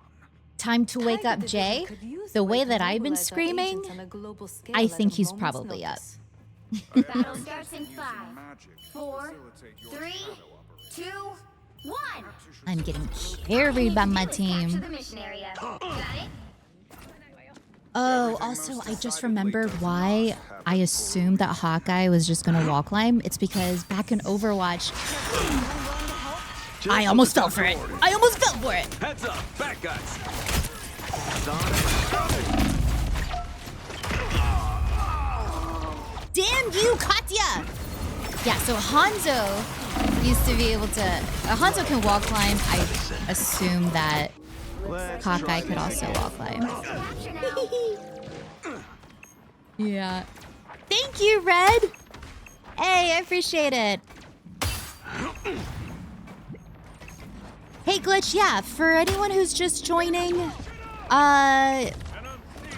Time to wake up, Jay. The way that I've been screaming, I think he's probably up. Battle starts in 5, 4, 3, 2, 1. I'm getting carried by my Capture team. the mission area. Got it? Oh, also, I just remembered why I assumed that Hawkeye was just gonna wall climb. It's because back in Overwatch, I almost fell for it. I almost fell for it. Heads up, back guys. Damn you, Katya! Yeah, so Hanzo used to be able to... Hanzo can wall climb. I assume that Hawkeye could also wall climb. Yeah. Thank you, Red. Hey, I appreciate it. Hey, Glitch, yeah, for anyone who's just joining,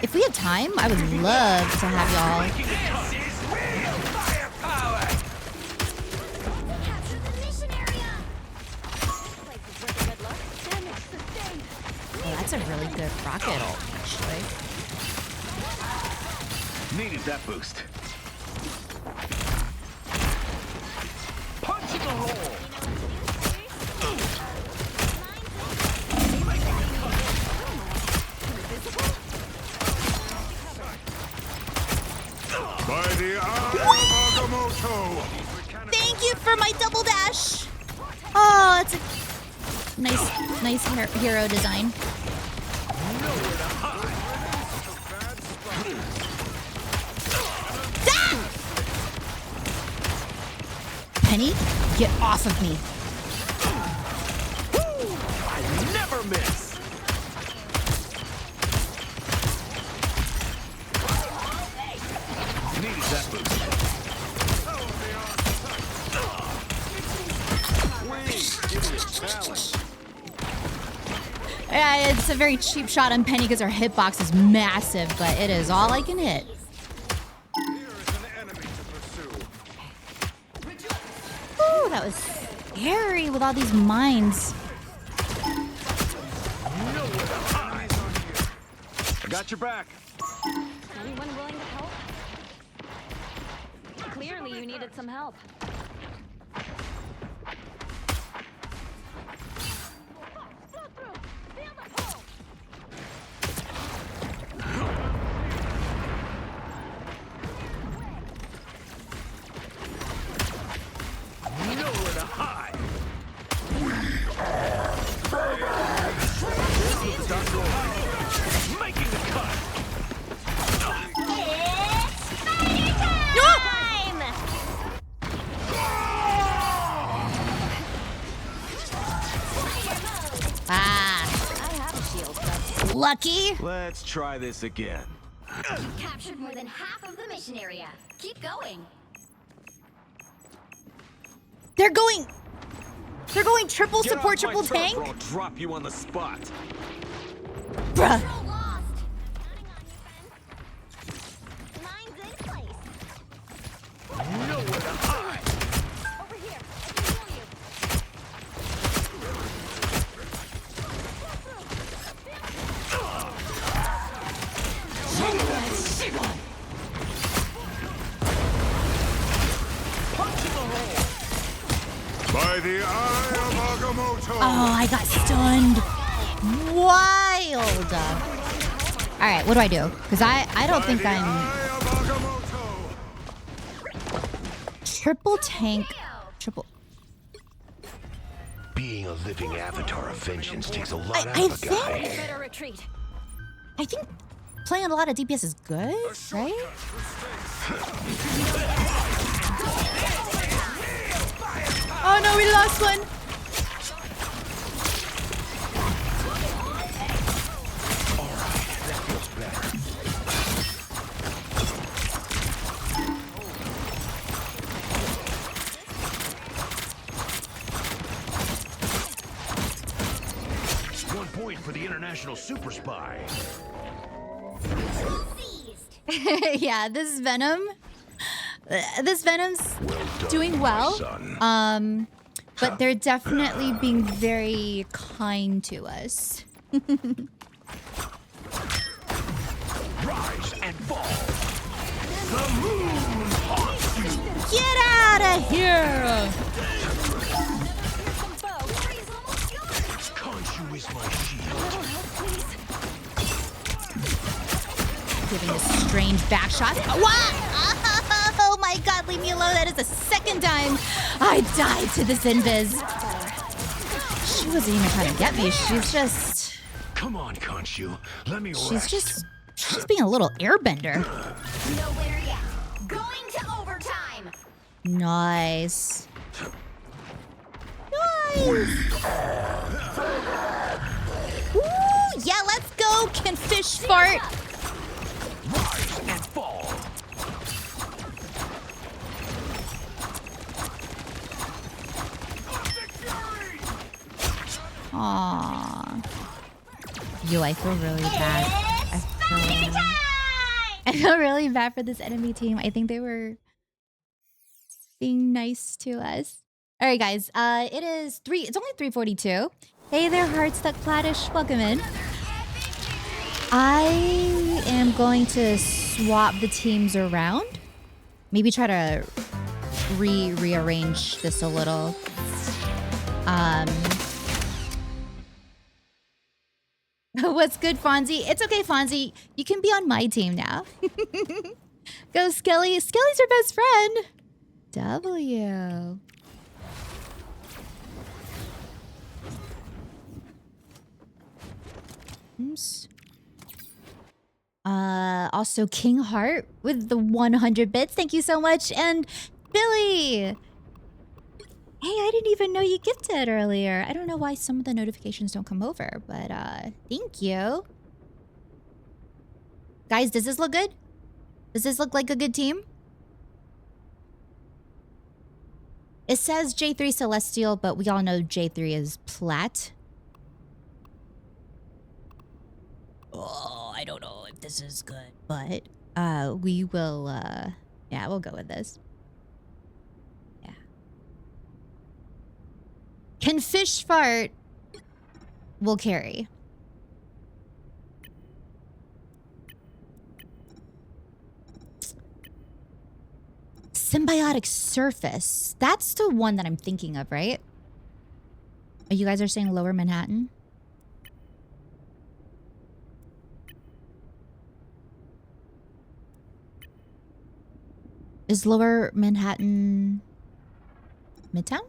if we have time, I would love to have y'all. Oh, that's a really good rocket ult, actually. Needed that boost. Punch in the hole. By the eye of Agamotto. Thank you for my double dash. Oh, it's a nice hero design. Ah! Penny, get off of me. I never miss. Needed that boost. Yeah, it's a very cheap shot on Penny because her hitbox is massive, but it is all I can hit. Ooh, that was scary with all these mines. I got your back. Anyone willing to help? Clearly, you needed some help. Nowhere to hide. Making the cut. Ah. I have a shield, but Lucky. Let's try this again. you captured more than half of the mission area. Keep going. They're going triple Get support, off my triple turf tank. or I'll drop you on the spot. Bruh. Nowhere to hide. Over here. I can heal you. By the eye of Agamotto. Oh, I got stunned. Wild. All right, what do I do? Because I don't think I'm triple tank, triple. Being a living avatar of vengeance takes a lot I think Better retreat. I think playing a lot of DPS is good, right? Oh no, we lost one. One point for the international super spy. Yeah, this Venom. This Venom's doing well. But they're definitely being very kind to us. Rise and fall. The moon haunts you. Get out of here! Khonshu is my shield. Giving a strange back shot. What? Oh my god, leave me alone. That is the second time I died to this invis. She wasn't even trying to get me. She's just... Come on, Khonshu. Let me rest. She's being a little airbender. Nowhere yet. Going to overtime. Nice. Nice. Ooh, yeah, let's go, can fish fart. Rise and fall. Yo, I feel really bad. I feel really bad for this enemy team. I think they were being nice to us. All right, guys. It's only 3:42. Hey there, Heartstuck Platish. Welcome in. I am going to swap the teams around. Maybe try to rearrange this a little. What's good, Fonzie? It's okay, Fonzie. You can be on my team now. Go, Skelly. Skelly's our best friend. W. Oops. Also King Heart with the 100 bits. Thank you so much. And Billy. Hey, I didn't even know you gifted earlier. I don't know why some of the notifications don't come over, but thank you. Guys, does this look good? Does this look like a good team? It says Jay3 Celestial, but we all know Jay3 is Plat. Oh, I don't know if this is good, but we will, yeah, we'll go with this. Yeah. Can fish fart will carry. Symbiotic surface. That's the one that I'm thinking of, right? You guys are saying Lower Manhattan? Is Lower Manhattan Midtown?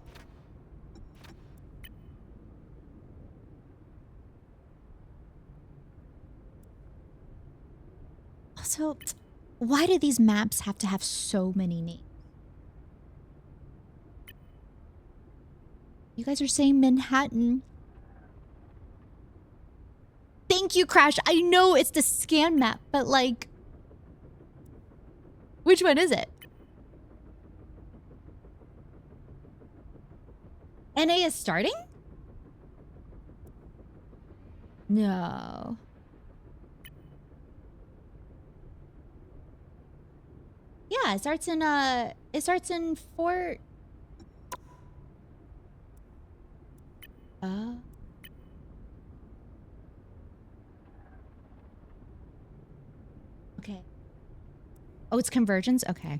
Also, why do these maps have to have so many names? You guys are saying Manhattan. Thank you, Crash. I know it's the scan map, but like, which one is it? NA is starting? No. Yeah, it starts in Fort. Okay. Oh, it's Convergence? Okay.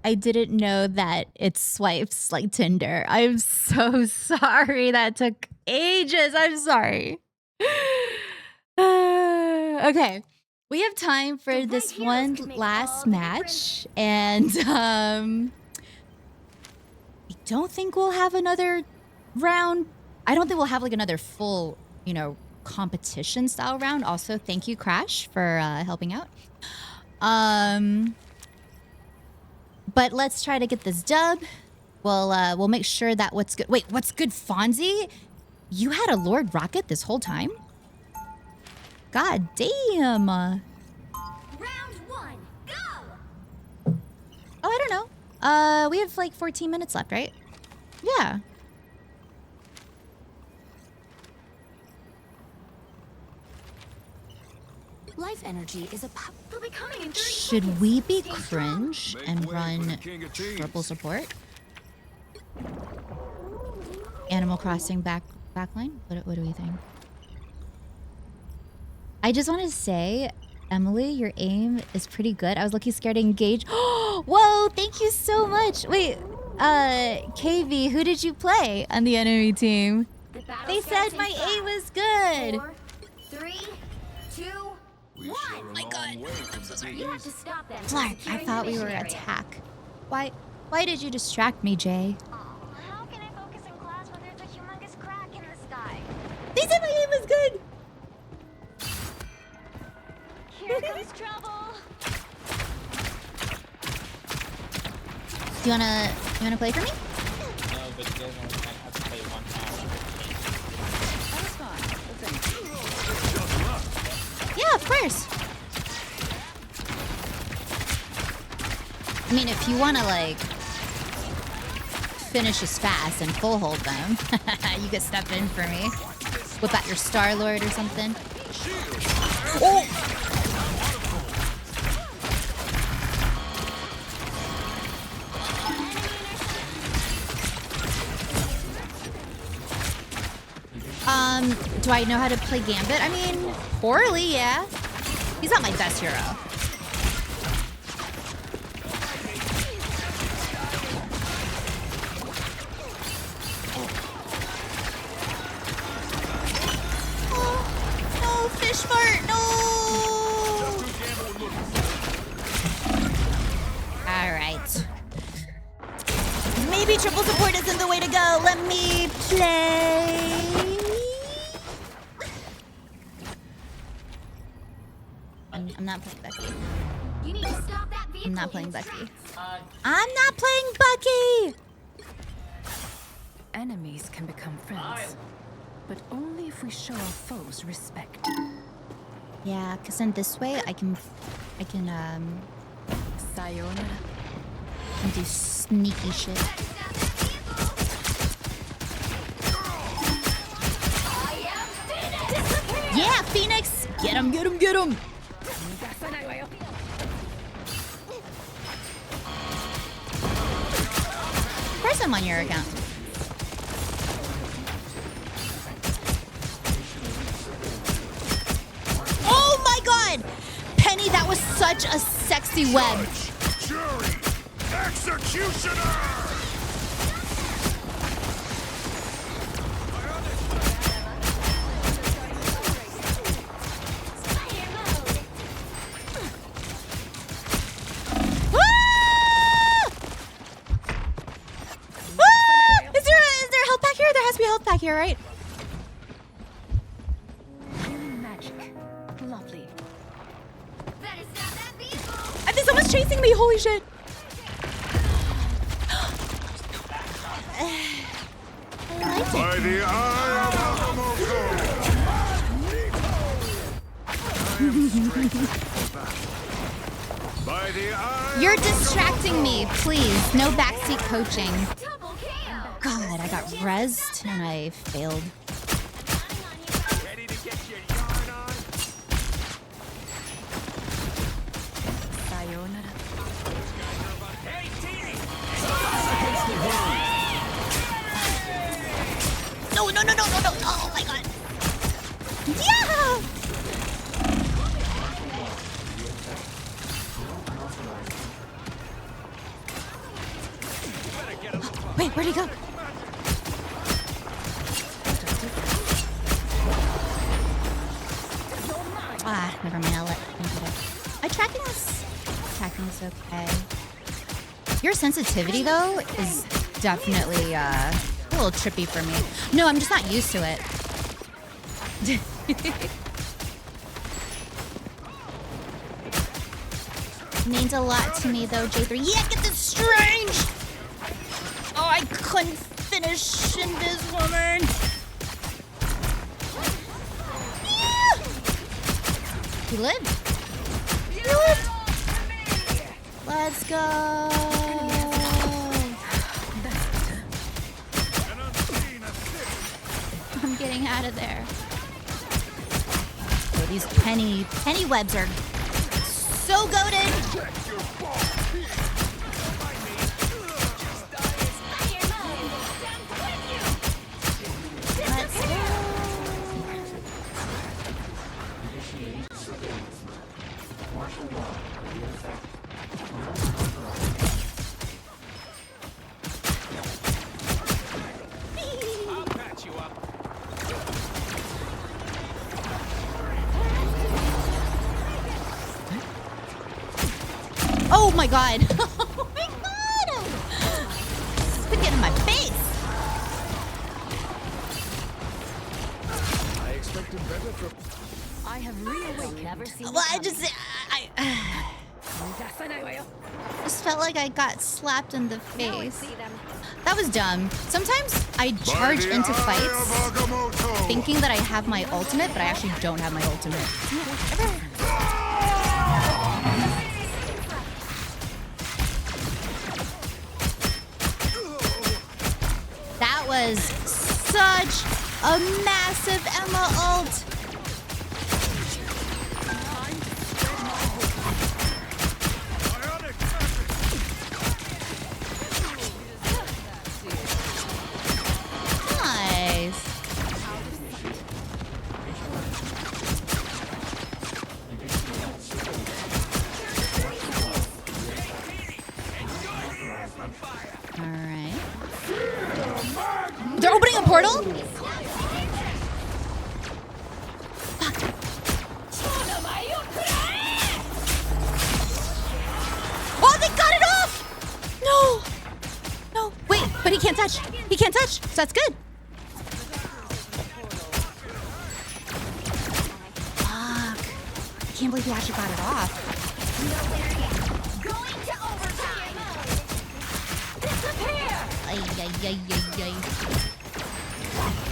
I didn't know that it swipes like Tinder. I'm so sorry. That took ages. I'm sorry. Okay. We have time for this one last match. And I don't think we'll have another round. I don't think we'll have like another full, you know, competition style round. Also, thank you, Crash, for helping out. But let's try to get this dub. We'll make sure that what's good. Wait, what's good, Fonzie? You had a Lord Rocket this whole time? God damn. Round one, go. Oh, I don't know. We have like 14 minutes left, right? Yeah. Life energy is a they'll be coming in 30 Should we be cringe and run triple support? Animal Crossing backline? What do we think? I just want to say, Emily, your aim is pretty good. I was lucky scared to engage. Whoa, thank you so much. Wait, KV, who did you play on the enemy team? They said my aim was good. 4, 3, 2, 1. My God, I'm so sorry. You have to stop them. Flark, I thought we were attack. Why did you distract me, Jay? How can I focus in class when there's a humongous crack in the sky? They said my aim was good. Here comes trouble. Do you wanna play for me? No, but you guys only have to play one hour. course. I mean, if you want to, like, finish as fast and full hold them, you could step in for me. Whip out your Star-Lord or something. Oh! Do I know how to play Gambit? I mean, poorly, yeah. He's not my best hero. No, fish fart, no! Alright. Maybe triple support isn't the way to go. Let me play. I'm not playing Becky. You need to stop that vehicle. I'm not playing Becky. I'm not playing Bucky! Enemies can become friends, but only if we show our foes respect. Yeah, because then this way I can Sayonara. do sneaky shit. Yeah, Phoenix! Get him, get him, get him! Of course I'm on your account. Oh my god! Penny, that was such a sexy web. Jury! Executioner! Health pack here, right? Magic. Lovely. I think someone's chasing me. Holy shit. I liked it. By the eye of By the eye. You're distracting me, please. No backseat coaching. God, I got rezzed and I failed. Ready to get your yarn on? Sayonara. Hey, team! No, no, no, no, no, no. Oh my god. Yeah! Wait, where'd he go? Ah, never mind. I'll let him do it. Tracking's okay. Your sensitivity, though, is definitely a little trippy for me. No, I'm just not used to it. Means a lot to me, though, Jay3. Yeah, get this strange! Oh, I couldn't finish in this woman. Yeah! He lived. He lived. Let's go. I'm getting out of there. Oh, these penny webs are so goated. Oh my god! Oh my god! Quit getting in my face! I expected better from. I have reawakened. Never seen. Well, I just felt like I got slapped in the face. That was dumb. Sometimes I charge into fights thinking that I have my ultimate, but I actually don't have my ultimate. was such a massive Emma ult. Nice. All right. They're opening a portal? Fuck. Oh, they got it off! No. No. Wait, but he can't touch. He can't touch, so that's good. Fuck. I can't believe he actually got it off. Ay, ay, ay, ay, ay.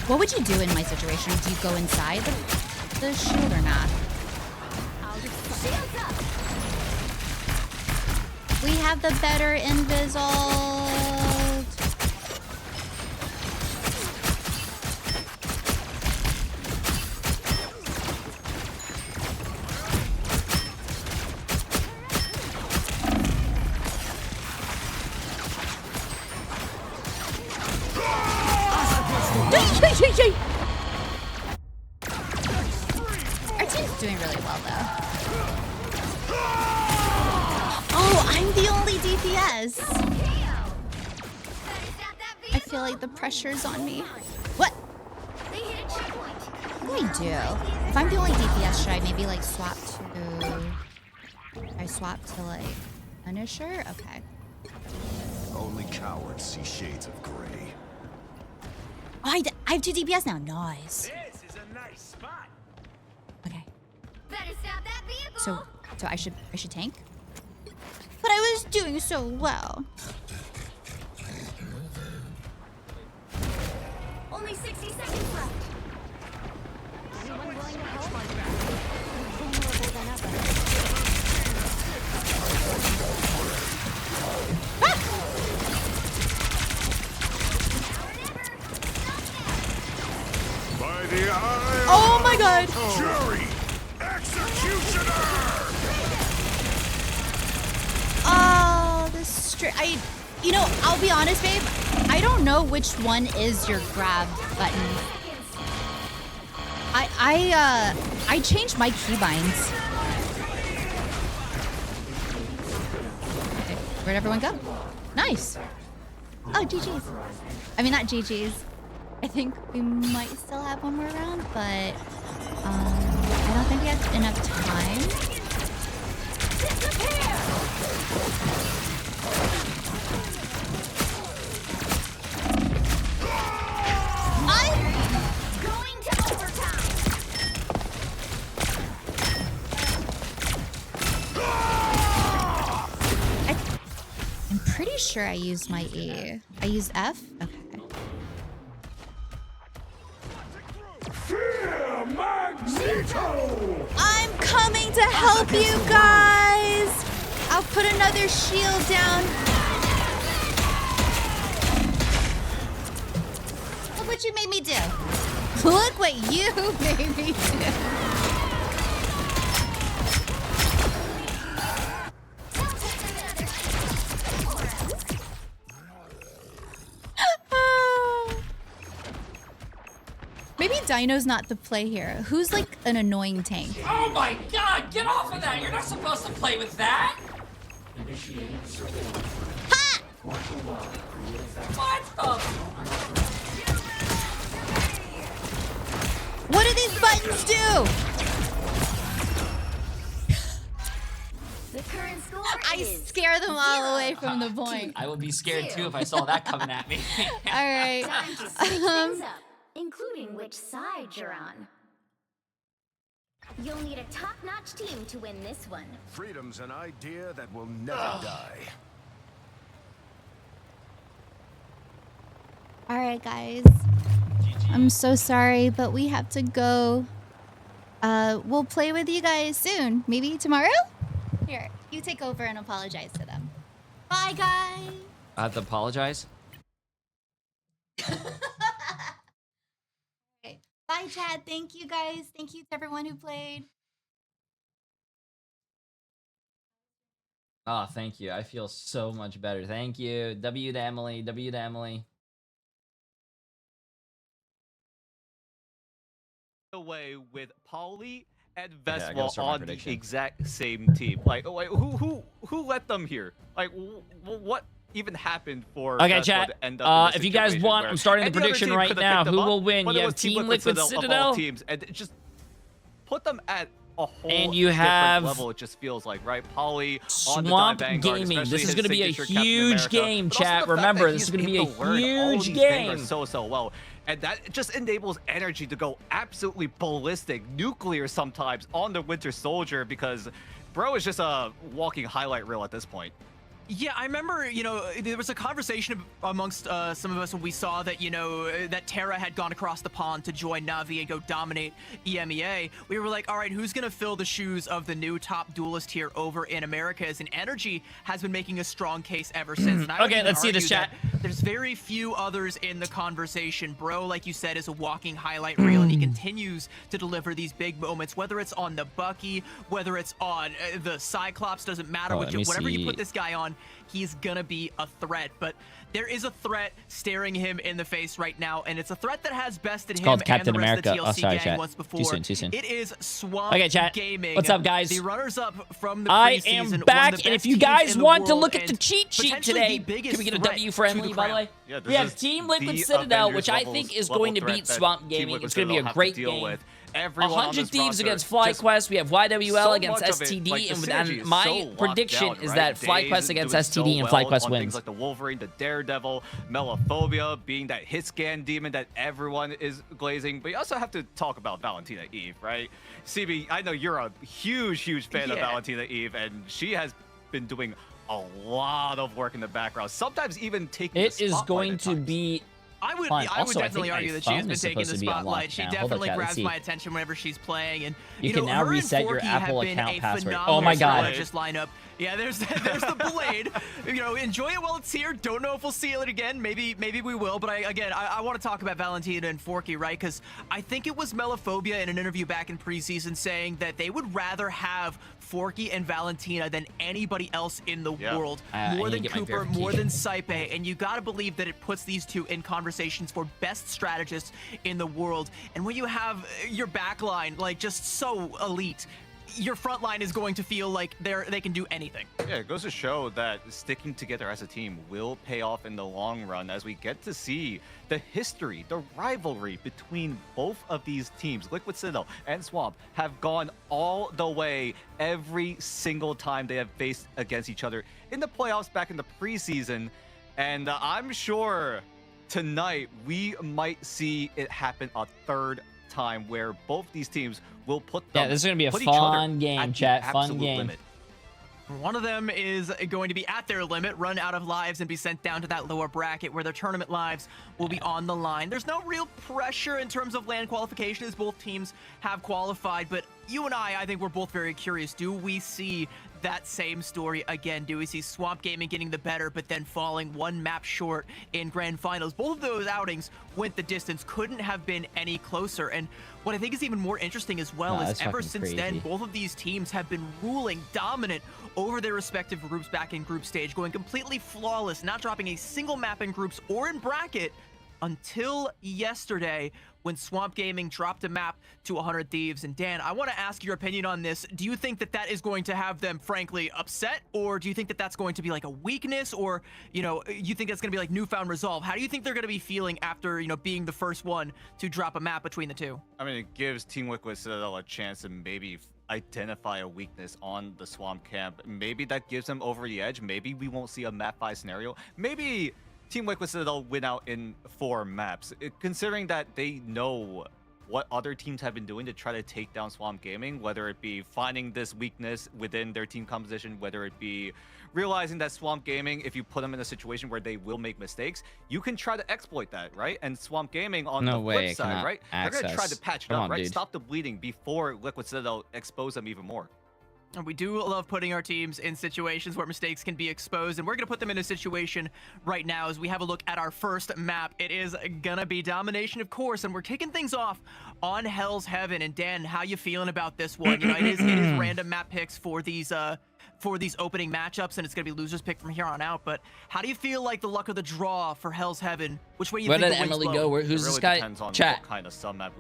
What would you do in my situation? Do you go inside the shield or not? We have the better invis ult. Our team's doing really well, though. Oh, I'm the only DPS. I feel like the pressure's on me. What? What do I do? If I'm the only DPS, should I maybe like swap to... I swap to like Punisher? Okay. Only cowards see shades of gray. Oh, I have 2 DPS now. Nice. This is a nice spot. Okay. Better stop that vehicle. So I should tank? But I was doing so well. Only 60 seconds left. Anyone willing to help? Vulnerable than ever. By the eye Oh my god! Jury! Executioner! Oh, this you know, I'll be honest, babe. I don't know which one is your grab button. I changed my keybinds. Okay, where'd everyone go? Nice. Oh, GG's. I mean, not GG's. I think we might still have one more round, but I don't think we have enough time. Going to overtime. I'm pretty sure I used my E. I used F? Okay. I'm coming to help you guys! I'll put another shield down. Look what you made me do. Look what you made me do. Maybe Dino's not the play here. Who's like an annoying tank? Oh my god, get off of that! You're not supposed to play with that! Ha! What do these buttons do? The current score I scare them all away from the point. I would be scared too if I saw that coming at me. All right. Time to switch things up, including which side you're on. You'll need a top-notch team to win this one. Freedom's an idea that will never die. All right, guys. I'm so sorry, but we have to go. We'll play with you guys soon. Maybe tomorrow? Here, you take over and apologize to them. Bye, guys. I have to apologize? Bye, chat. Thank you, guys. Thank you to everyone who played. Oh, thank you. I feel so much better. Thank you. W to Emily. W to Emily. Away with Pauly and Okay, I gotta Veswell start my on the prediction. exact same team. Like, wait, who let them here? Like, what even happened for? Okay, Veswell chat. to end up in this If you guys situation want, where I'm starting the any other prediction team right could have now. picked them Who up, will win? whether You it have was Team Liquid of all Citadel, teams, and just put them at a whole and you different have level. It just feels like, right? Pauly on the Swamp Dive Vanguard, Gaming. especially This is his going to be a signature Captain huge America, game, but also chat. the fact Remember, that this is he's going to be able a to learn all huge these game. Vanguards so well. And that just enables energy to go absolutely ballistic, nuclear sometimes on the Winter Soldier, because bro is just a walking highlight reel at this point. Yeah, I remember, you know, there was a conversation amongst some of us when we saw that, you know, that Terra had gone across the pond to join Na'Vi and go dominate EMEA. We were like, all right, who's going to fill the shoes of the new top duelist here over in Americas? And Energy has been making a strong case ever since. And I would Okay, even let's see this, argue chat. that there's very few others in the conversation. Bro, like you said, is a walking highlight reel, and he continues to deliver these big moments, whether it's on the Bucky, whether it's on the Cyclops, doesn't matter. Oh, let me Whatever you see. put this guy on, he's gonna be a threat. But there is a threat staring him in the face right now, and it's a threat that has bested him called and Captain the rest America. of the Oh, TLC sorry, gang chat. once before. Too soon. It is Swamp Okay, chat. Gaming. What's up, guys? The runners-up from the I preseason, am one of back, the and if best you teams guys in the want to world, look at the and cheat sheet potentially today, the biggest can we get a threat W to for the Emily, by the crown. way? Yeah, this We have is Team Liquid the Citadel, Avengers which I levels- think is level going to threat beat that Swamp Team Gaming. Liquid It's going to be Citadel a have great deal game. with. Everyone on 100 this Thieves roster against just FlyQuest. We have YWL so against much of it, STD, like, the synergy and is my so locked prediction down, is right? that Days FlyQuest against doing STD so and well FlyQuest on wins. things like the Wolverine, the Daredevil, Melophobia being that hit scan demon that everyone is glazing. But you also have to talk about Valentina Eve, right? CB, I know you're a huge fan of Yeah. Valentina Eve, and she has been doing a lot of work in the background, sometimes even taking the It is spotlight going at to times. be I would fun. Also, I definitely think argue my that she has phone been is taking supposed the to be unlocked spotlight. She now. Hold up, definitely chat, let's grabs see. my attention whenever she's playing, and You can know, now her and reset your Forky have Apple been account a password. phenomenal Oh my god. strategist lineup. Yeah, there's the blade. You know, enjoy it while it's here. Don't know if we'll see it again. Maybe we will. But I want to talk about Valentina and Forky, right? Because I think it was Melophobia in an interview back in preseason saying that they would rather have Forky and Valentina than anybody else in the world. I More need to than get my Cooper, more than Saipe. And you got to believe that it puts these two in conversations for best strategists in the world. And when you have your back line, like, just so elite, your front line is going to feel like they can do anything. Yeah, it goes to show that sticking together as a team will pay off in the long run as we get to see the history, the rivalry between both of these teams. Liquid Citadel and Swamp have gone all the way every single time they have faced against each other in the playoffs back in the preseason. And I'm sure tonight we might see it happen a third time where both these teams will put them, Yeah, this is going to be a put each other fun game, at the chat. Fun absolute game. limit. One of them is going to be at their limit, run out of lives, and be sent down to that lower bracket where their tournament lives will be on the line. There's no real pressure in terms of land qualification as both teams have qualified, but you and I think we're both very curious. Do we see that same story again? Do we see Swamp Gaming getting the better, but then falling one map short in grand finals? Both of those outings went the distance, couldn't have been any closer. And what I think is even more interesting as well is ever since then, both of these teams have been ruling dominant over their respective groups back in group stage, going completely flawless, not dropping a single map in groups or in bracket until yesterday when Swamp Gaming dropped a map to 100 Thieves. And Dan, I want to ask your opinion on this. Do you think that that is going to have them, frankly, upset? Or do you think that that's going to be like a weakness? Or, you know, you think that's going to be like newfound resolve? How do you think they're going to be feeling after, you know, being the first one to drop a map between the two? I mean, it gives Team Liquid Citadel a chance to maybe identify a weakness on the Swamp Camp. Maybe that gives them over the edge. Maybe we won't see a map 5 scenario. Maybe Team Liquid Citadel win out in 4 maps. Considering that they know what other teams have been doing to try to take down Swamp Gaming, whether it be finding this weakness within their team composition, whether it be realizing that Swamp Gaming, if you put them in a situation where they will make mistakes, you can try to exploit that, right? And Swamp Gaming on the flip side, right? They're going to try to patch it up, right? Stop the bleeding before Liquid Citadel expose them even more. And we do love putting our teams in situations where mistakes can be exposed, and we're going to put them in a situation right now as we have a look at our first map. It is going to be domination, of course, and we're kicking things off on Hell's Heaven. And Dan, how you feeling about this one? You know, it is random map picks for these opening matchups, and it's going to be losers pick from here on out. But how do you feel like the luck of the draw for Hell's Heaven? Which way do you Where think did the wind's Emily blowing? go? Who's this guy? Depends on Chat. what kind of sub map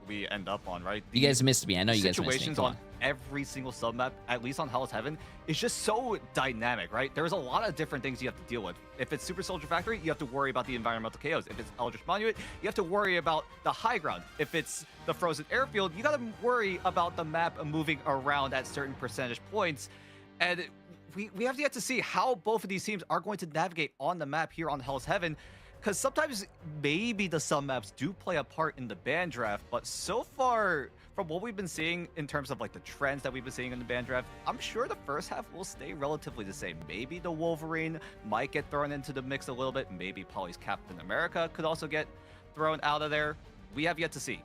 we end up on, right? You guys missed me. I know you guys missed me. Situations Come on every single sub map, at least on Hell's Heaven, is just so dynamic, right? There's a lot of different things you have to deal with. If it's Super Soldier Factory, you have to worry about the environmental chaos. If it's Eldritch Monument, you have to worry about the high ground. If it's the Frozen Airfield, you got to worry about the map moving around at certain percentage points. And we have yet to see how both of these teams are going to navigate on the map here on Hell's Heaven. Because sometimes maybe the sub maps do play a part in the ban draft, but so far from what we've been seeing in terms of like the trends that we've been seeing in the ban draft, I'm sure the first half will stay relatively the same. Maybe the Wolverine might get thrown into the mix a little bit. Maybe Polly's Captain America could also get thrown out of there. We have yet to see.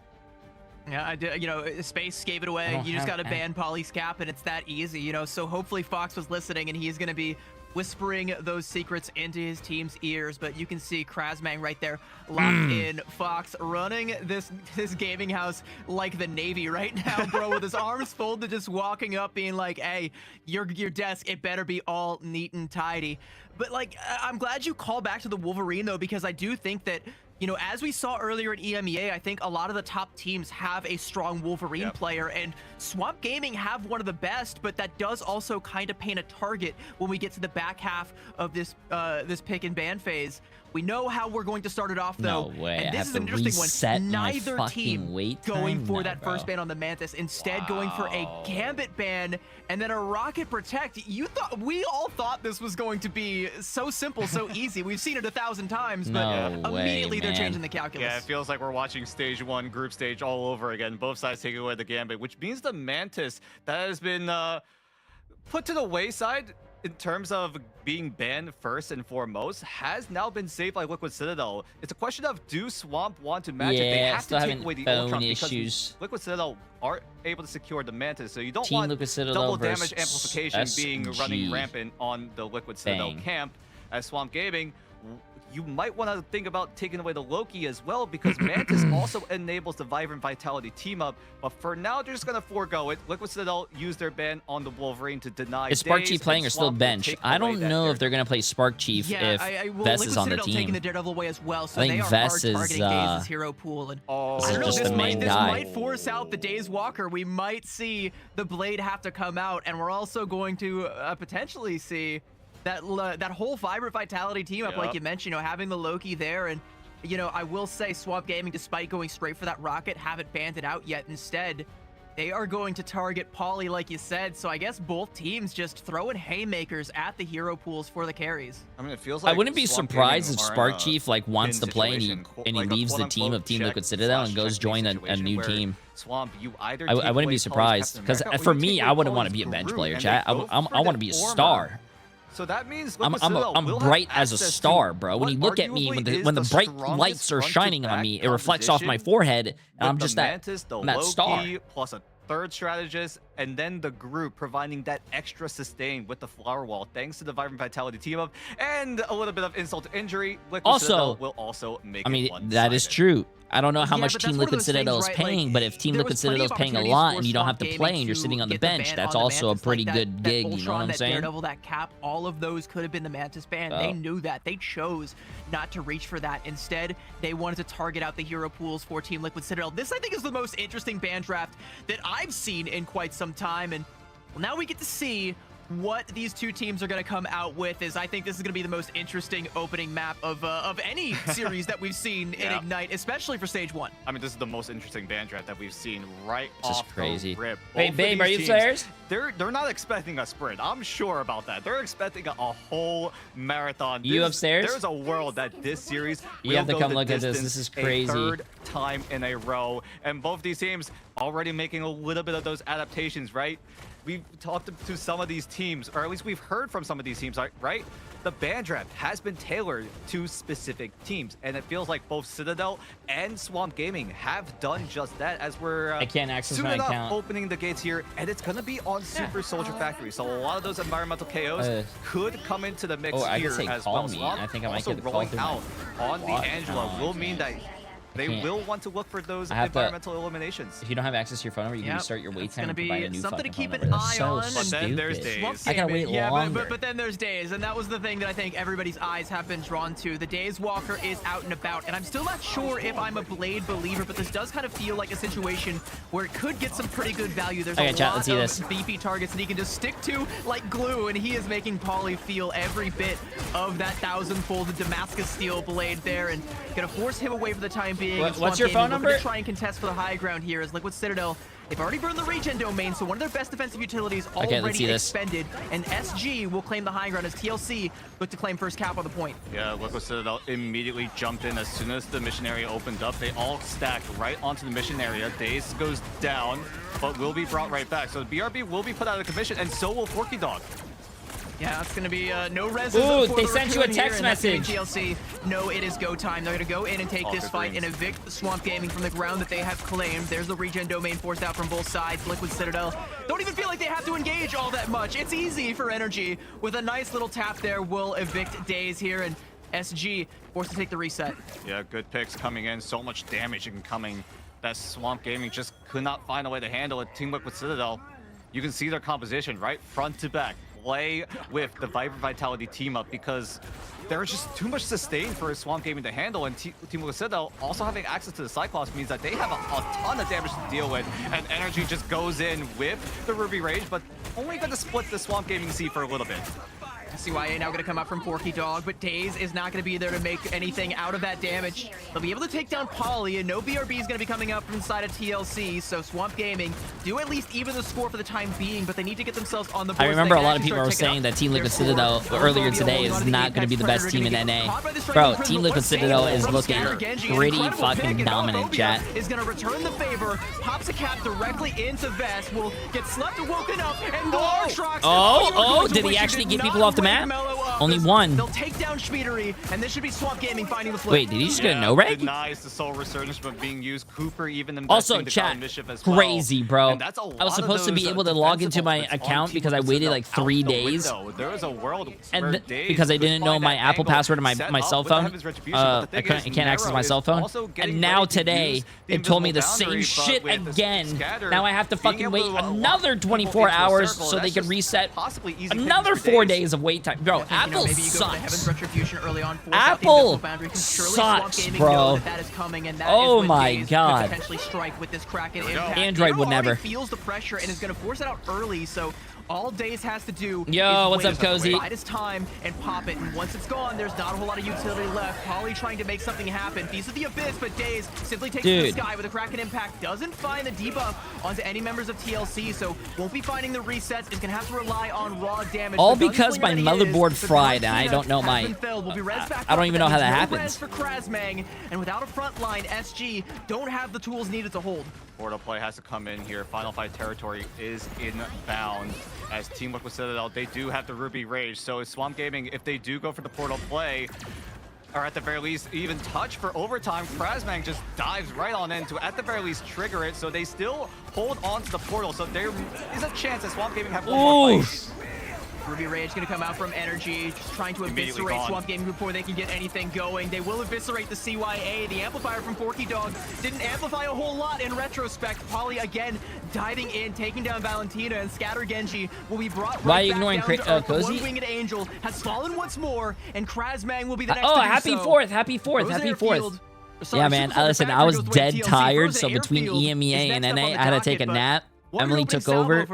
Yeah, I did. You know, Space gave it away. You just got to ban Polly's Cap, and it's that easy. You know, so hopefully Fox was listening, and he's going to be whispering those secrets into his team's ears. But you can see Krasmang right there locked in. Fox running this gaming house like the Navy right now, bro, with his arms folded, just walking up being like, hey, your desk, it better be all neat and tidy. But like, I'm glad you call back to the Wolverine though, because I do think that, you know, as we saw earlier in EMEA, I think a lot of the top teams have a strong Wolverine player, and Swamp Gaming have one of the best, but that does also kind of paint a target when we get to the back half of this pick and ban phase. We know how we're going to start it off, though. No way. And this is an interesting one. Neither team going for that first ban on the Mantis, instead going for a Gambit ban and then a Rocket Protect. We all thought this was going to be so simple, so easy. We've seen it 1,000 times, but immediately they're changing the calculus. Yeah, it feels like we're watching stage 1 group stage all over again. Both sides taking away the Gambit, which means the Mantis that has been put to the wayside in terms of being banned first and foremost has now been saved by Liquid Citadel. It's a question of, do Swamp want to match it? They have to take away the Ultron because Liquid Citadel aren't able to secure the Mantis, so you don't want double damage amplification being running rampant on the Liquid Citadel camp. As Swamp Gaming, you might want to think about taking away the Loki as well, because Mantis also enables the Vibrant Vitality team up. But for now, they're just going to forego it. Liquid Citadel used their ban on the Wolverine to deny Is Spark Chief playing or still bench? I don't know if they're going to play Spark Chief if Vess is on the team. Taking the Daredevil away as well, so I think Vess is Daze's hero pool. And this is just the main guy. This might force out the Daze Walker. We might see the Blade have to come out, and we're also going to potentially see that whole Vibrant Vitality team up, like you mentioned, you know, having the Loki there. And, you know, I will say Swamp Gaming, despite going straight for that Rocket, haven't banned it out yet. Instead, they are going to target Polly, like you said. So I guess both teams just throwing haymakers at the hero pools for the carries. I mean, it feels like I wouldn't be surprised if Spark Chief like wants to play and he leaves the team of Team Liquid Citadel and goes join a new team. Swamp, you either I wouldn't be surprised, because for me, I wouldn't want to be a bench player, chat. I want to be a star. So that means I'm bright as a star, bro. When you look at me, when the bright lights are shining on me, it reflects off my forehead, and I'm just that star. Plus a third strategist, and then the group providing that extra sustain with the flower wall, thanks to the Vibrant Vitality team up, and a little bit of insult to injury. Liquid Citadel will also make it one-sided. That is true. I don't know how much Team Liquid Citadel is paying, but if Team Liquid Citadel is paying a lot and you don't have to play and you're sitting on the bench, that's also a pretty good gig, you know what I'm saying? Daredevil, that Cap, all of those could have been the Mantis ban. They knew that. They chose not to reach for that. Instead, they wanted to target out the hero pools for Team Liquid Citadel. This, I think, is the most interesting ban draft that I've seen in quite some time, and now we get to see what these two teams are going to come out with. I think this is going to be the most interesting opening map of any series that we've seen in Ignite, especially for stage 1. I mean, this is the most interesting ban draft that we've seen right off the rip. Wait, babe, are you upstairs? They're not expecting a sprint. I'm sure about that. They're expecting a whole marathon. You upstairs? There's a world that this series you have to come look at this. This is crazy. A third time in a row, and both these teams already making a little bit of those adaptations, right? we've talked to some of these teams, or at least we've heard from some of these teams, right? The ban draft has been tailored to specific teams, and it feels like both Citadel and Swamp Gaming have done just that, as we're I can't access soon my enough account. opening the gates here, and it's going to be on Super Soldier Factory. So a lot of those environmental KOs could come into the mix I here could say as call well. me. Swamp I think I might also get a call rolling through out on the watch. Angela will mean that they will want to look for those environmental eliminations. If you don't have access to your phone number, you can restart your wait time and provide a new something to fucking keep phone an number. That's eye so on. stupid. But then there's days. I gotta wait longer. But then there's days, and that was the thing that I think everybody's eyes have been drawn to. The Days Walker is out and about, and I'm still not sure if I'm a Blade believer, but this does kind of feel like a situation where it could get some pretty good value. There's a lot of beefy targets that he can just stick to like glue, and he is making Pauly feel every bit of that 1,000-fold Damascus Steel blade there, and gonna force him away for the time being. What's your phone number? Try and contest for the high ground here as Liquid Citadel. They've already burned the regen domain, so one of their best defensive utilities already expended, and SG will claim the high ground as TLC look to claim first cap on the point. Yeah, Liquid Citadel immediately jumped in as soon as the mission area opened up. They all stacked right onto the mission area. Daze goes down, but will be brought right back. So the BRB will be put out of commission, and so will Forky Dog. Yeah, it's gonna be no res. Ooh, they sent you a text message. TLC, no, it is go time. They're gonna go in and take this fight and evict Swamp Gaming from the ground that they have claimed. There's the regen domain forced out from both sides. Liquid Citadel don't even feel like they have to engage all that much. It's easy for Energy with a nice little tap there. Will evict Daze here, and SG forced to take the reset. Yeah, good picks coming in. So much damage incoming that Swamp Gaming just could not find a way to handle it. Team Liquid Citadel, you can see their composition right front to back. Play with the Vibrant Vitality team up because there's just too much sustain for Swamp Gaming to handle, and Team Liquid Citadel also having access to the Cyclops means that they have a ton of damage to deal with, and Energy just goes in with the Ruby Rage, but only going to split the Swamp Gaming C for a little bit. CYA now going to come out from Forky Dog, but Daze is not going to be there to make anything out of that damage. They'll be able to take down Pauly, and no BRB is going to be coming up from inside of TLC, so Swamp Gaming do at least even the score for the time being, but they need to get themselves on the board. I remember a lot of people were saying that Team Liquid Citadel earlier today is not going to be the best team in NA. Bro, Team Liquid Citadel is looking pretty fucking dominant, chat. Is going to return the favor, pops a cap directly into Vest, will get slept and woken up, and did he actually get people off the map? Only one. They'll take down Schmiedery, and this should be Swamp Gaming finding the flip. Wait, did he just get a no-reg? Denies the Soul Resurgence from being used. Cooper even also, chat, crazy, bro. I was supposed to be able to log into my account because I waited like 3 days. There was a world and because I didn't know my Apple password and my cell phone. I can't access my cell phone. And now today, it told me the same shit again. Now I have to fucking wait another 24 hours so they can reset another 4 days of wait time. Bro, Apple sucks. Apple sucks, bro. Oh my god. Android would never. Feels the pressure and is going to force it out early, so all Daze has to do Yo, what's up, Cozy? Bide his time and pop it, and once it's gone, there's not a whole lot of utility left. Pauly trying to make something happen. Feast of the Abyss, but Daze simply takes to the sky with a Kraken impact. Doesn't find the debuff onto any members of TLC, so won't be finding the resets. Is going to have to rely on raw damage. All because my motherboard fried, and I don't know my... I don't even know how that happens. For Krasmang, and without a front line, SG don't have the tools needed to hold. Portal play has to come in here. Final fight territory is inbound. As Team Liquid Citadel, they do have the Ruby Rage. So Swamp Gaming, if they do go for the Portal play, or at the very least even touch for overtime, Krasmang just dives right on in to at the very least trigger it. So they still hold on to the Portal. So there is a chance that Swamp Gaming have one more fight. Ruby Rage going to come out from Energy, just trying to eviscerate Swamp Gaming before they can get anything going. They will eviscerate the CYA. The amplifier from Forky Dog didn't amplify a whole lot in retrospect. Pauly again diving in, taking down Valentina, and Scatter Genji will be brought right Why are you ignoring Cozy? One-winged Angel has fallen once more, and Krasmang will be the next Oh, to do happy so. fourth, happy fourth, happy fourth. Yeah, man, listen, I was dead tired, so between EMEA and NA, I had to take a nap. Emily took over.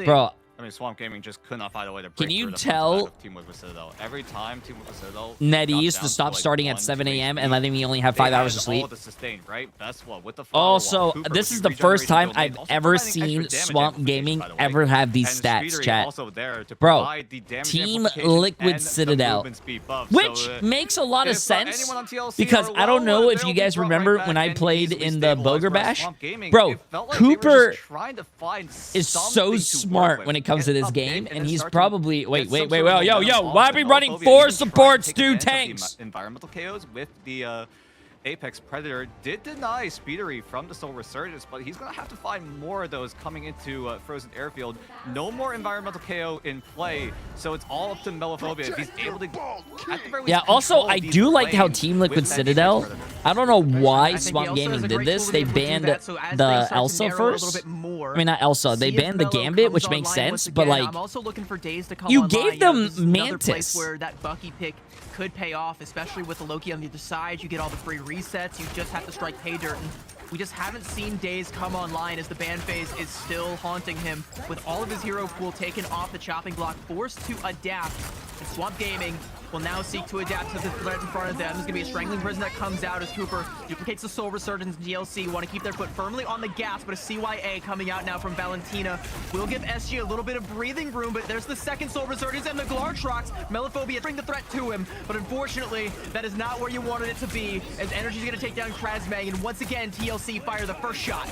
Bro, I mean, Swamp Gaming just could not find a way to break Can you through the tell front side of Team Liquid Citadel. Every time Team Liquid Citadel Ned got used down to stop like starting at 1, 7 2 a.m. HP, and letting me only have they 5 hours had of sleep. all the sustain, right? Best what with the firewall, Also, Cooper this with is the the first regeneration time build I've lanes, also ever providing extra seen damage Swamp amplification, Gaming by the way. ever have these And stats, Speedery chat. also there to Bro, provide the damage Team amplification Liquid and the Citadel, movement speed buff. which So, makes a lot of if, sense anyone on TLC because are I don't well, know if they'll you be guys brought remember right when back I and played easily in the stabilized, Boger whereas Bash. Swamp Gaming, Bro, it felt like they were Cooper just trying to find is something so to work smart with, when it comes get to this up game, big, and then he's start to probably get wait, some sort of yo, momentum why are onto we the running Melphobia. 4 Even tried to supports, take 2 advantage of the tanks? environmental KOs with the Apex Predator did deny Speedery from the Soul Resurgence, but he's going to have to find more of those coming into Frozen Airfield. No more environmental KO in play, so it's all up to Melphobia if he's able to, at the very least, Yeah, also, control I these do like how lanes Team Liquid with that Citadel, Apex Predator. I don't know why think Swamp Elsa Gaming is a did great this. tool to They be able to do banned that, so as they the start to Elsa narrow a little first. bit more, I mean, not Elsa. They see if banned the Mellow Gambit, comes which makes online sense, once but again. like, I'm also looking for Days to come you online. gave You know, them this is another place Mantis. where that Bucky pick could pay off, especially with the Loki on the other side. You get all the free resets. You just have to strike pay dirt. And we just haven't seen Days come online as the ban phase is still haunting him with all of his hero pool taken off the chopping block, forced to adapt. And Swamp Gaming will now seek to adapt to the threat in front of them. There's going to be a Strangling Prison that comes out as Cooper duplicates the Soul Resurgence and DLC. Want to keep their foot firmly on the gas, but a CYA coming out now from Valentina will give SG a little bit of breathing room, but there's the second Soul Resurgence and the Glartrox. Mellophobia bring the threat to him, but unfortunately, that is not where you wanted it to be, as Energy's going to take down Krasmang, and once again, TLC fire the first shot.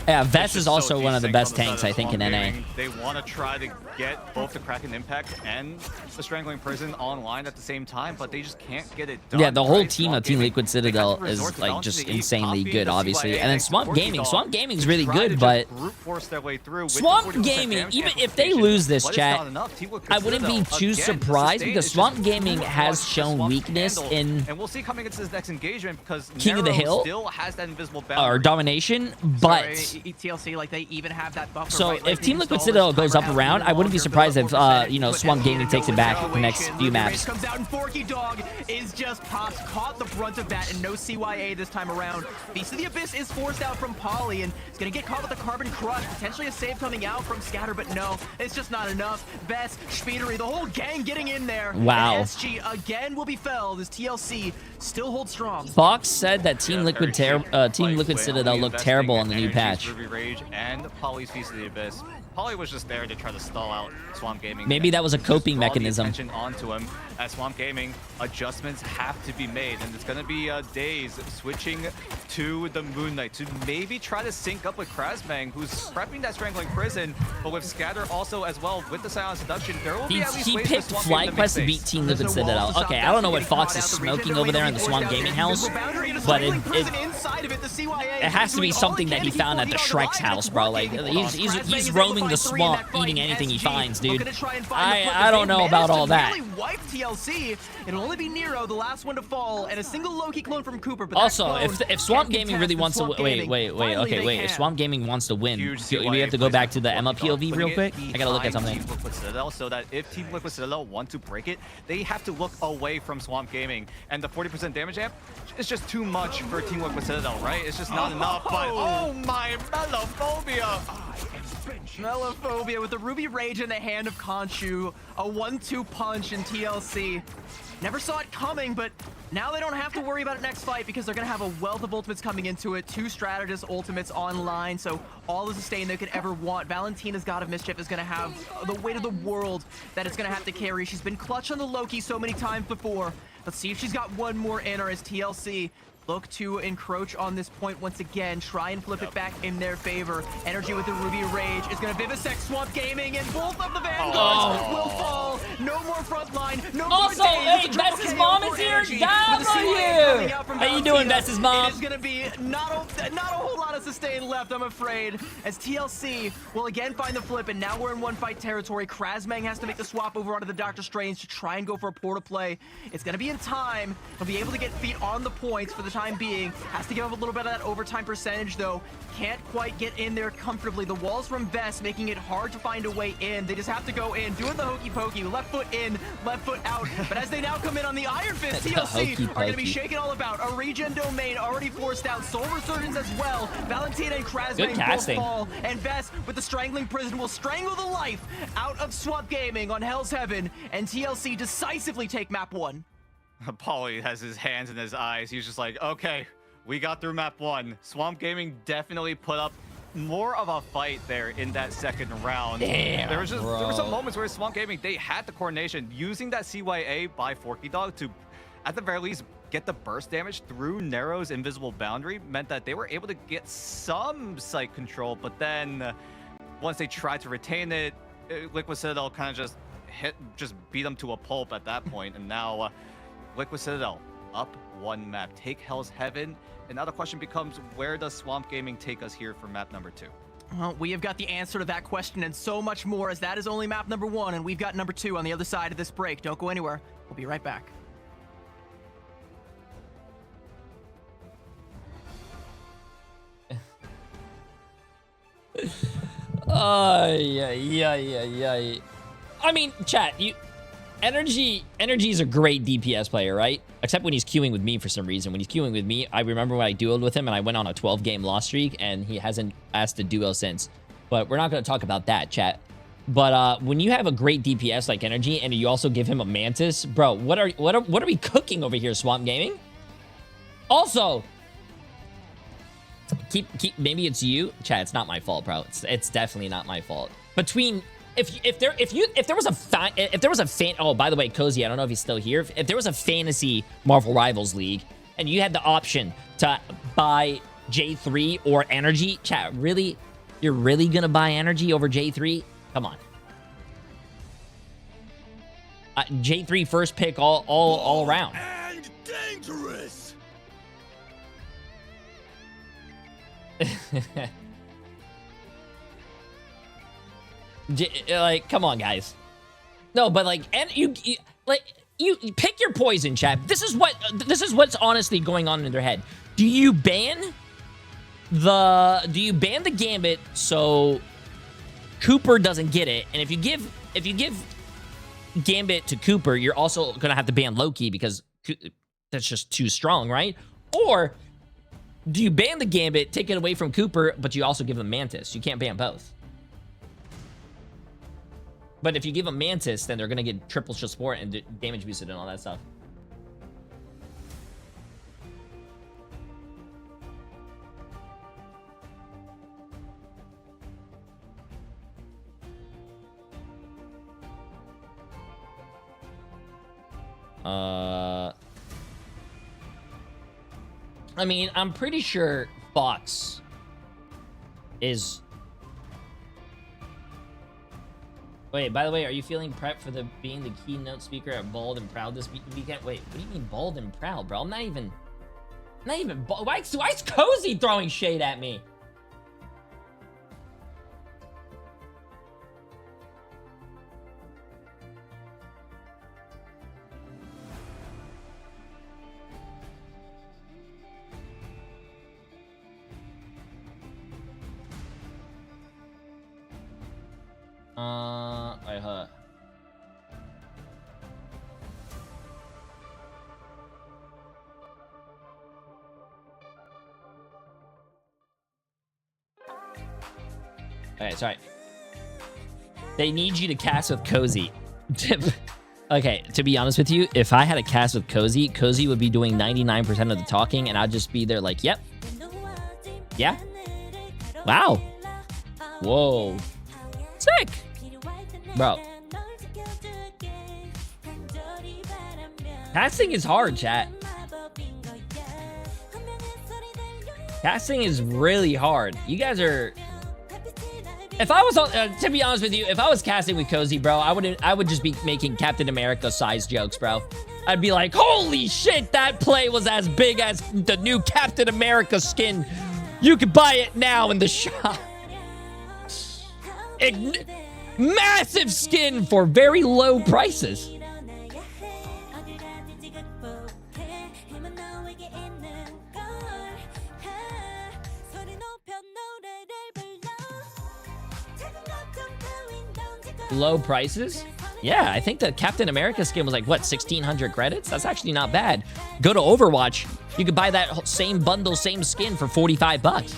Yeah, Vest is also one of the best tanks, I think, in NA. They want to try to get both the Kraken Impact and the Strangling Prison online at the same time, but they just can't get it done. Yeah, the whole right? team Swamp of Team Gaming, Liquid they Citadel have to resort is to like balancing just the E, insanely copy good, the obviously. CYA, And then Swamp Corky Gaming. Dog Swamp Gaming's to really try to good, just but brute force their way through with the Swamp 40% Gaming, damage even if they amplification, lose this, but it's chat, not enough. Team Liquid I wouldn't be Citadel, too again, the surprised sustain because is Swamp just Gaming too has hard for shown Swamp to weakness handle. in And we'll see coming into this next engagement because King of the Nero Hill still has that invisible or boundary. Domination, but TLC, like they even have that buffer. so right, like, if Team they Liquid install Citadel this goes timer up out around, even I wouldn't be longer, surprised if 4% you know, put Swamp SG Gaming in takes it no back the next situation. few Ruby maps. Race comes out and Forky Dog is just popped, caught the brunt of that, and no CYA this time around. Beast of the Abyss is forced out from Polly, and it's gonna get caught with the Carbon Crush. Potentially a save coming out from Scatter, but no, it's just not enough. Vest, Speedery, the whole gang getting in there. Wow. And SG again will be felled as TLC still holds strong. Fox said that Team Liquid Citadel looked terrible on the new patch. Ruby Rage and Polly's Feast of the Abyss. Polly was just there to try to stall out Swamp Gaming. Maybe that was a coping Draw the mechanism. attention onto him. At Swamp Gaming, adjustments have to be made, and it's going to be Days switching to the Moon Knight to maybe try to sync up with Krasmang, who's prepping that Strangling Prison, but with Scatter also as well with the Silent Seduction, there will be at least He ways for picked Swamp Fly Gaming Quest to make beat space. Team Liquid Citadel. Okay, I don't know what Fox is smoking over there in the Swamp Gaming house, but it has to be something that he found at the Shrek's house, bro. Like, he's roaming the swamp, eating anything he finds, dude. I don't know about all that. TLC, it'll only be Nero, the last one to fall, and a single Loki clone from Cooper. But Also, if Swamp Gaming really wants to wait, if Swamp Gaming wants to win, we have to go back to the Emma POV real quick. I gotta look at something. Team Liquid Citadel, so that if Team Liquid Citadel want to break it, they have to look away from Swamp Gaming, and the 40% damage amp is just too much for Team Liquid Citadel, right? It's just not enough. But oh my, Mellophobia! Mellophobia with the Ruby Rage in the hand of Khonshu, a 1-2 punch in TLC. Never saw it coming, but now they don't have to worry about it next fight because they're going to have a wealth of ultimates coming into it. 2 strategist ultimates online, so all the sustain they could ever want. Valentina's God of Mischief is going to have the weight of the world that it's going to have to carry. She's been clutch on the Loki so many times before. Let's see if she's got one more in her as TLC look to encroach on this point once again, try and flip it back in their favor. Energy with the Ruby Rage is going to vivisect Swamp Gaming, and both of the Vanguards will fall. No more front line, no more Also, Days. hey, Vess's mom is here. W! How you doing, Vess's mom? It is going to be not a whole lot of sustain left, I'm afraid, as TLC will again find the flip, and now we're in one fight territory. Krasmang has to make the swap over onto the Doctor Strange to try and go for a portal play. It's going to be in time. He'll be able to get feet on the points for the time being. Has to give up a little bit of that overtime percentage, though. Can't quite get in there comfortably. The walls from Vest making it hard to find a way in. They just have to go in, doing the hokey pokey, left foot in, left foot out. But as they now come in on the Iron Fist, TLC are going to be shaken all about. A regen domain already forced out. Soul Resurgence as well. Valentina and Krasbane both fall. And Vest with the Strangling Prison will strangle the life out of Swamp Gaming on Hell's Heaven. And TLC decisively take map 1. Paulie has his hands in his eyes. He's just like, okay, we got through map 1. Swamp Gaming definitely put up more of a fight there in that second round. Damn, there were some moments where Swamp Gaming, they had the coordination. Using that CYA by Forky Dog to, at the very least, get the burst damage through Narrow's invisible boundary meant that they were able to get some site control, but then once they tried to retain it, Liquid Citadel kind of just beat them to a pulp at that point, and now Liquid Citadel up 1 map, take Hell's Heaven, and now the question becomes, where does Swamp Gaming take us here for map number 2? Well, we have got the answer to that question and so much more, as that is only map number 1, and we've got number 2 on the other side of this break. Don't go anywhere. We'll be right back. Yeah. I mean, chat, Energy is a great DPS player, right? Except when he's queuing with me for some reason. When he's queuing with me, I remember when I duoed with him and I went on a 12-game loss streak, and he hasn't asked to duo since. But we're not going to talk about that, chat. But when you have a great DPS like Energy and you also give him a Mantis, bro, what are we cooking over here, Swamp Gaming? Also, maybe it's you, chat. It's not my fault, bro. It's definitely not my fault. Between if there was a fan, oh, by the way, Cozy, I don't know if he's still here. If there was a fantasy Marvel Rivals League and you had the option to buy Jay3 or Energy, chat, really, you're really gonna buy Energy over Jay3? Come on. Jay3 first pick all around. And dangerous. Like, come on, guys. No, but like, and you pick your poison, chat. This is what's honestly going on in their head. Do you ban the Gambit so Cooper doesn't get it? And if you give Gambit to Cooper, you're also gonna have to ban Loki because that's just too strong, right? Or do you ban the Gambit, take it away from Cooper, but you also give them Mantis? You can't ban both. But if you give them Mantis, then they're going to get triple support and damage boosted and all that stuff. I mean, I'm pretty sure Fox is... Wait, by the way, are you feeling prepped for being the keynote speaker at Bald and Proud this weekend? Wait, what do you mean Bald and Proud, bro? I'm not even why is Cozy throwing shade at me? I heard. Okay, sorry. They need you to cast with Cozy. Okay, to be honest with you, if I had a cast with Cozy, Cozy would be doing 99% of the talking, and I'd just be there like, yep. Yeah. Wow. Whoa. Sick. Bro. Casting is hard, chat. Casting is really hard. You guys are... If I was, to be honest with you, if I was casting with Cozy, bro, I would just be making Captain America size jokes, bro. I'd be like, holy shit, that play was as big as the new Captain America skin. You can buy it now in the shop. Massive skin for very low prices. Low prices? Yeah, I think the Captain America skin was like, what, 1,600 credits? That's actually not bad. Go to Overwatch. You could buy that same bundle, same skin for 45 bucks.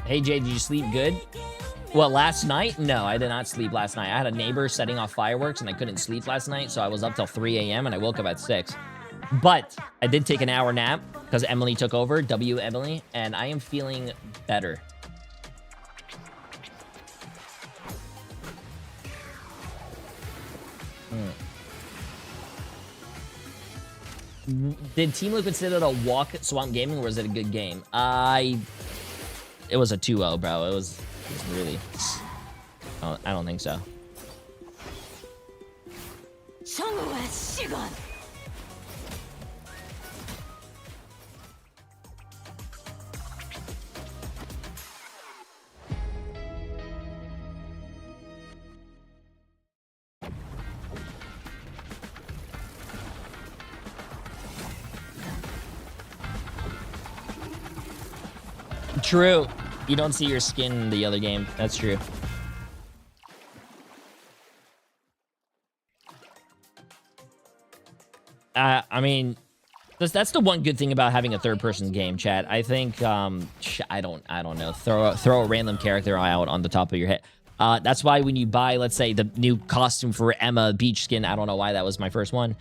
Hey Jay, did you sleep good? Well, last night? No, I did not sleep last night. I had a neighbor setting off fireworks and I couldn't sleep last night, so I was up till 3 a.m. and I woke up at 6. But I did take an hour nap because Emily took over, Emily, and I am feeling better. Did Team Liquid Citadel walk Swamp Gaming, or was it a good game? It was a 2-0, bro. It was really... I don't think so. True. You don't see your skin in the other game. That's true. I mean, that's the one good thing about having a third-person game, chat. I think, I don't know. Throw a random character out on the top of your head. That's why when you buy, let's say, the new costume for Emma beach skin, I don't know why that was my first one.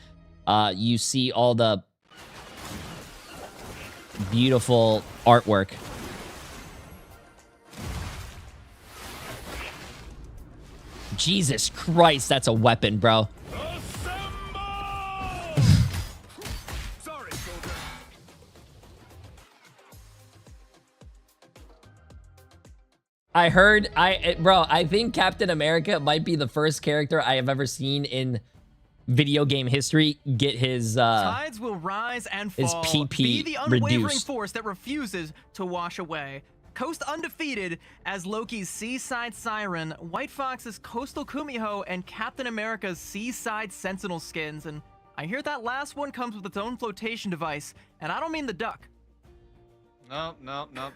You see all the beautiful artwork. Jesus Christ, that's a weapon, bro. I heard, bro, I think Captain America might be the first character I have ever seen in video game history get his tides will rise and fall. His PP be the unwavering reduced. force that refuses to wash away. Coast undefeated as Loki's Seaside Siren, White Fox's Coastal Kumiho, and Captain America's Seaside Sentinel skins. And I hear that last one comes with its own flotation device, and I don't mean the duck. No.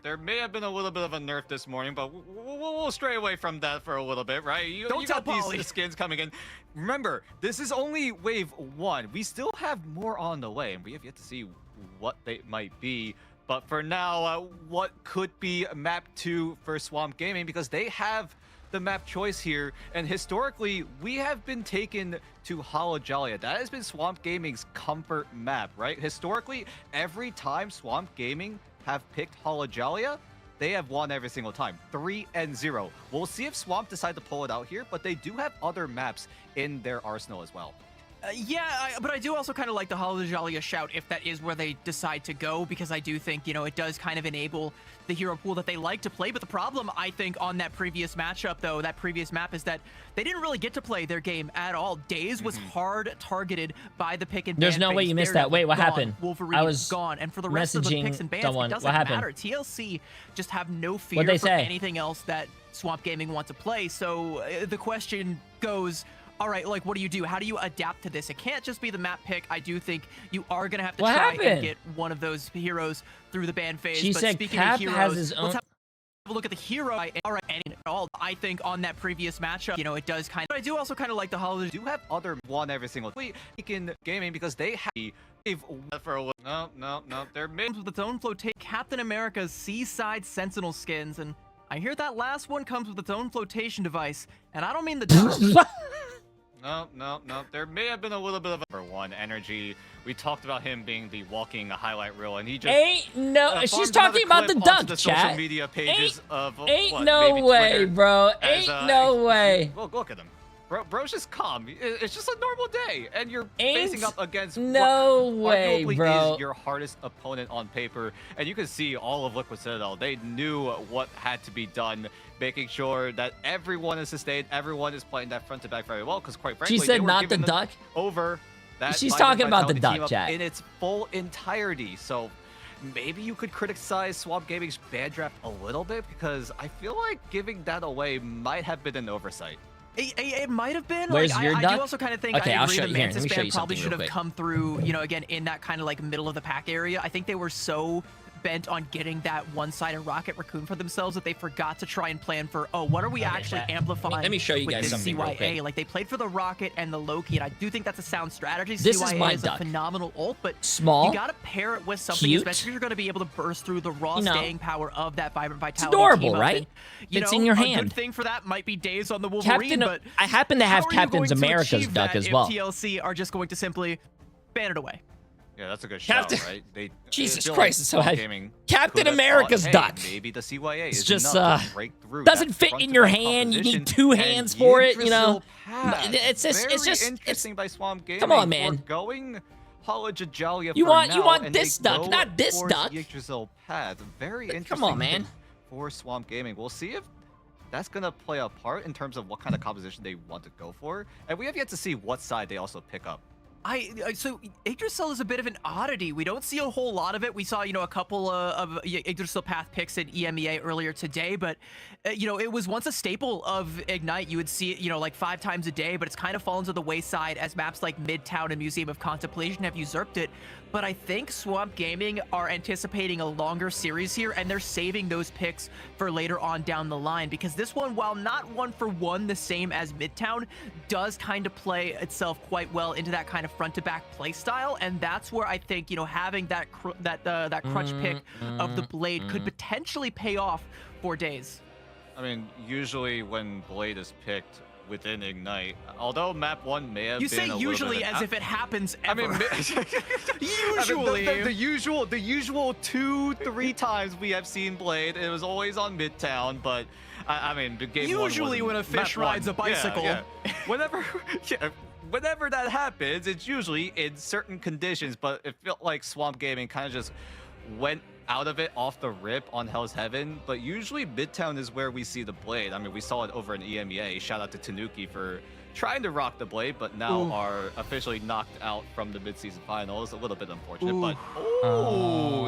There may have been a little bit of a nerf this morning, but we'll stray away from that for a little bit, right? You got these skins coming in. Remember, this is only wave 1. We still have more on the way, and we have yet to see what they might be. But for now, what could be map 2 for Swamp Gaming, because they have the map choice here, and historically we have been taken to Holojalia. That has been Swamp Gaming's comfort map, right? Historically, every time Swamp Gaming have picked Holojalia, they have won every single time, 3-0. We'll see if Swamp decide to pull it out here, but they do have other maps in their arsenal as well. But I do also kind of like the Holojalia shout if that is where they decide to go, because I do think, you know, it does kind of enable the hero pool that they like to play. But the problem, I think, on that previous matchup, though, that previous map, is that they didn't really get to play their game at all. Daze was hard targeted by the pick and ban. There's no way you missed that. Wait, what happened? Wolverine I was gone. And for the rest of the picks and bans, it doesn't matter. TLC just have no fear for anything else that Swamp Gaming want to play. So the question goes, all right, like, what do you do? How do you adapt to this? It can't just be the map pick. I do think you are going to have to try and get one of those heroes through the ban phase. She said Cap has his own... Let's have a look at the hero. All right, and all, I think on that previous matchup, you know, it does kind of... But I do also kind of like the Holiday. Do have other one every single week in gaming, because they have for a no. They're mid with its own flotation. Captain America's Seaside Sentinel skins, and I hear that last one comes with its own flotation device, and I don't mean the duck. No. There may have been a little bit of number 1 energy. We talked about him being the walking highlight reel, and he just she's talking about the duck, the chat. social media pages Ain't no way, bro. Ain't no way. Look at him. Bro's just calm. It's just a normal day, and you're facing up against way, bro. Is your hardest opponent on paper, and you can see all of Liquid Citadel. They knew what had to be done, making sure that everyone is sustained, everyone is playing that front to back very well. Because quite frankly, she said not the duck. Over that. She's talking about the duck, chat. In its full entirety. So maybe you could criticize Swamp Gaming's ban draft a little bit, because I feel like giving that away might have been an oversight. It might have been. Where's like, your I duck? do also kind of think Okay, I I'll agree show the you here. Mantis Let me show ban you probably something should real have quick. come through, you know, again, in that kind of like middle of the pack area. I think they were so bent on getting that one-sided Rocket Raccoon for themselves that they forgot to try and plan for, oh, what are we actually amplifying? Let me show you with guys this something real CYA? quick. Like they played for the Rocket and the Loki, and I do think that's a sound strategy. This is CYA my is duck. a phenomenal ult, but Small, you gotta pair it with something, cute. especially if you're gonna be able to burst through the raw You know, staying power of that Vibrant Vitality. it's adorable, team up. right? And, you It's know, in your a hand. good thing for that might be days on the Wolverine, but I happen to have how are you Captain going to America's achieve duck that as if well. TLC are just going to simply ban it away. Yeah, that's a good shout, Captain- right? They Jesus feel Christ, like it's so Swamp heavy. Gaming Captain could have America's thought, duck. Hey, maybe the CYA It's is just enough to break through doesn't that fit in your front-to-back hand. You need composition, two and hands for it. You know, Yggdrasil it's just very interesting by Swamp Gaming. Come on, man. For going Halajajalia You for want- now, you want and this they duck, go not this towards duck. Yggdrasil path. Very interesting. Come on, man. For Swamp Gaming, we'll see if that's gonna play a part in terms of what kind of composition they want to go for, and we have yet to see what side they also pick up. So Yggdrasil is a bit of an oddity. We don't see a whole lot of it. We saw, you know, a couple of Yggdrasil path picks in EMEA earlier today, but you know, it was once a staple of Ignite. You would see it, you know, like 5 times a day, but it's kind of fallen to the wayside as maps like Midtown and Museum of Contemplation have usurped it. But I think Swamp Gaming are anticipating a longer series here, and they're saving those picks for later on down the line, because this one, while not one for one the same as Midtown, does kind of play itself quite well into that kind of front to back play style. And that's where I think, you know, having that crutch pick of the Blade could potentially pay off for days. I mean, usually when Blade is picked within Ignite, although map 1 may have You been say a little usually bit of as if it happens ever. I mean, usually. the usual 2-3 times we have seen Blade, it was always on Midtown, but I mean, the game Usually when a fish rides a bicycle. Yeah. Whenever that happens, it's usually in certain conditions, but it felt like Swamp Gaming kind of just went out of it off the rip on Hell's Heaven, but usually Midtown is where we see the Blade. I mean, we saw it over in EMEA. Shout out to Tanuki for trying to rock the Blade, but now are officially knocked out from the mid-season finals. A little bit unfortunate, but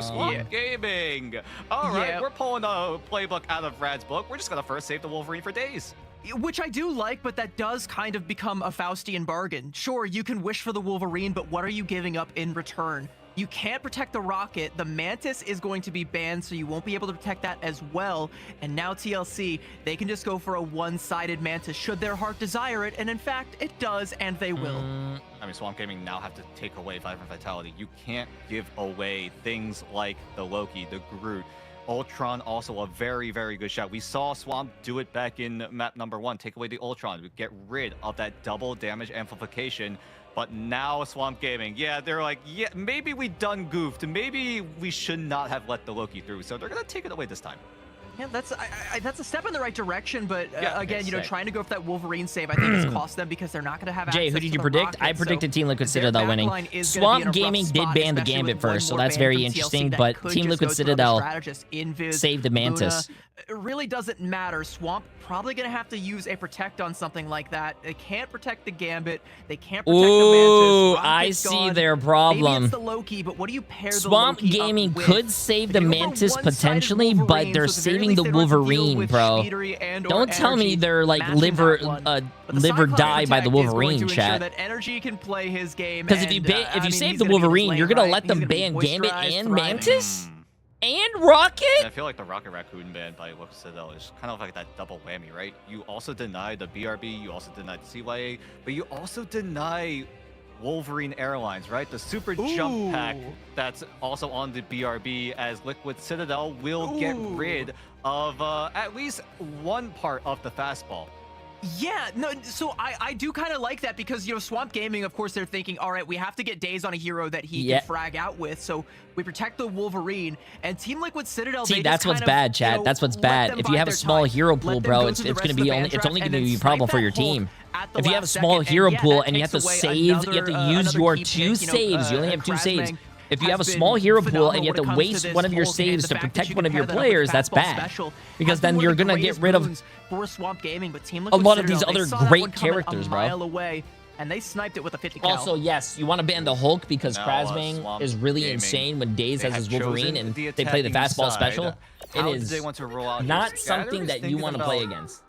Swamp Gaming. All right, we're pulling a playbook out of Rad's book. We're just gonna first save the Wolverine for days. Which I do like, but that does kind of become a Faustian bargain. Sure, you can wish for the Wolverine, but what are you giving up in return? You can't protect the Rocket. The Mantis is going to be banned, so you won't be able to protect that as well. And now TLC, they can just go for a one-sided Mantis should their heart desire it, and in fact, it does, and they will. I mean, Swamp Gaming now have to take away Vibrant Vitality. You can't give away things like the Loki, the Groot. Ultron, also a very, very good shot. We saw Swamp do it back in map number 1. Take away the Ultron. Get rid of that double damage amplification. But now Swamp Gaming, yeah, they're like, yeah, maybe we done goofed. Maybe we should not have let the Loki through. So they're going to take it away this time. Yeah, that's a step in the right direction, but Yeah, again, you know, sick. trying to go for that Wolverine save, I think has cost them because they're not going to have Jay, access who did to you the predict? Rocket, I predicted so Team Liquid their Citadel winning. backline is gonna be in a Swamp rough Gaming did spot, ban the especially Gambit with one first, so more that's ban very from interesting, TLC that but could Team just Liquid go to another Citadel strategist, Invis, saved the Mantis. Luna. It really doesn't matter. Swamp probably going to have to use a protect on something like that. They can't protect the Gambit. They can't protect Ooh, the Mantis. I Rocket's see gone. their Maybe problem. it's the Loki, but what do you pair Swamp the Loki Gaming up with? could save the If you go for Mantis one-sided potentially, but Wolverines, they're so at the very saving least the they don't have to deal Wolverine, with bro. Speedery and/or Don't tell me Energy they're like matching liver that one. But the liver Cyclops die by the protect is going Wolverine, to ensure chat. that Energy can play his game. Because if you if you save the Wolverine, you're gonna let them ban Gambit and Mantis and Rocket. And I feel like the Rocket Raccoon ban by Liquid Citadel is kind of like that double whammy, right? You also deny the BRB, you also deny the CYA, but you also deny Wolverine Airlines, right? The super jump pack that's also on the BRB, as Liquid Citadel will get rid of at least one part of the fastball. Yeah, no, so I do kind of like that because, you know, Swamp Gaming, of course, they're thinking, all right, we have to get Daze on a hero that he can frag out with, so we protect the Wolverine, and Team Liquid Citadel, See, they that's just what's kind bad, of, chat. you know, That's what's let bad. them If you bide have a their small time. hero Let pool, them bro, go it's through the gonna rest be of the only ban it's draft only and gonna then be a snipe problem for that your hole team. at the If you have a last small second, hero and yeah, pool that and you have to takes away save, you have to another, use another your key 2 pick, you know, saves. You only have 2 saves. Krasmang If you has have a been small hero pool and you have phenomenal to when it comes waste this one of your whole game. saves The to fact that protect you one can of your pair that up with players, that's Fastball bad. Special Because has been then one you're of the gonna get greatest rid of boons for Swamp Gaming, but Team a Liquid lot of these Citadel, they other saw that great one coming characters, a bro. mile away. and they sniped it with a 50 cal. Also, yes, you want to ban the Hulk because Now, Krasmang Swamp is really Gaming, insane when Daze they has his have Wolverine chosen and the they play the attacking fastball side. special. It How is do they want to roll out not here? something Scatter is that you thinking want to play about against.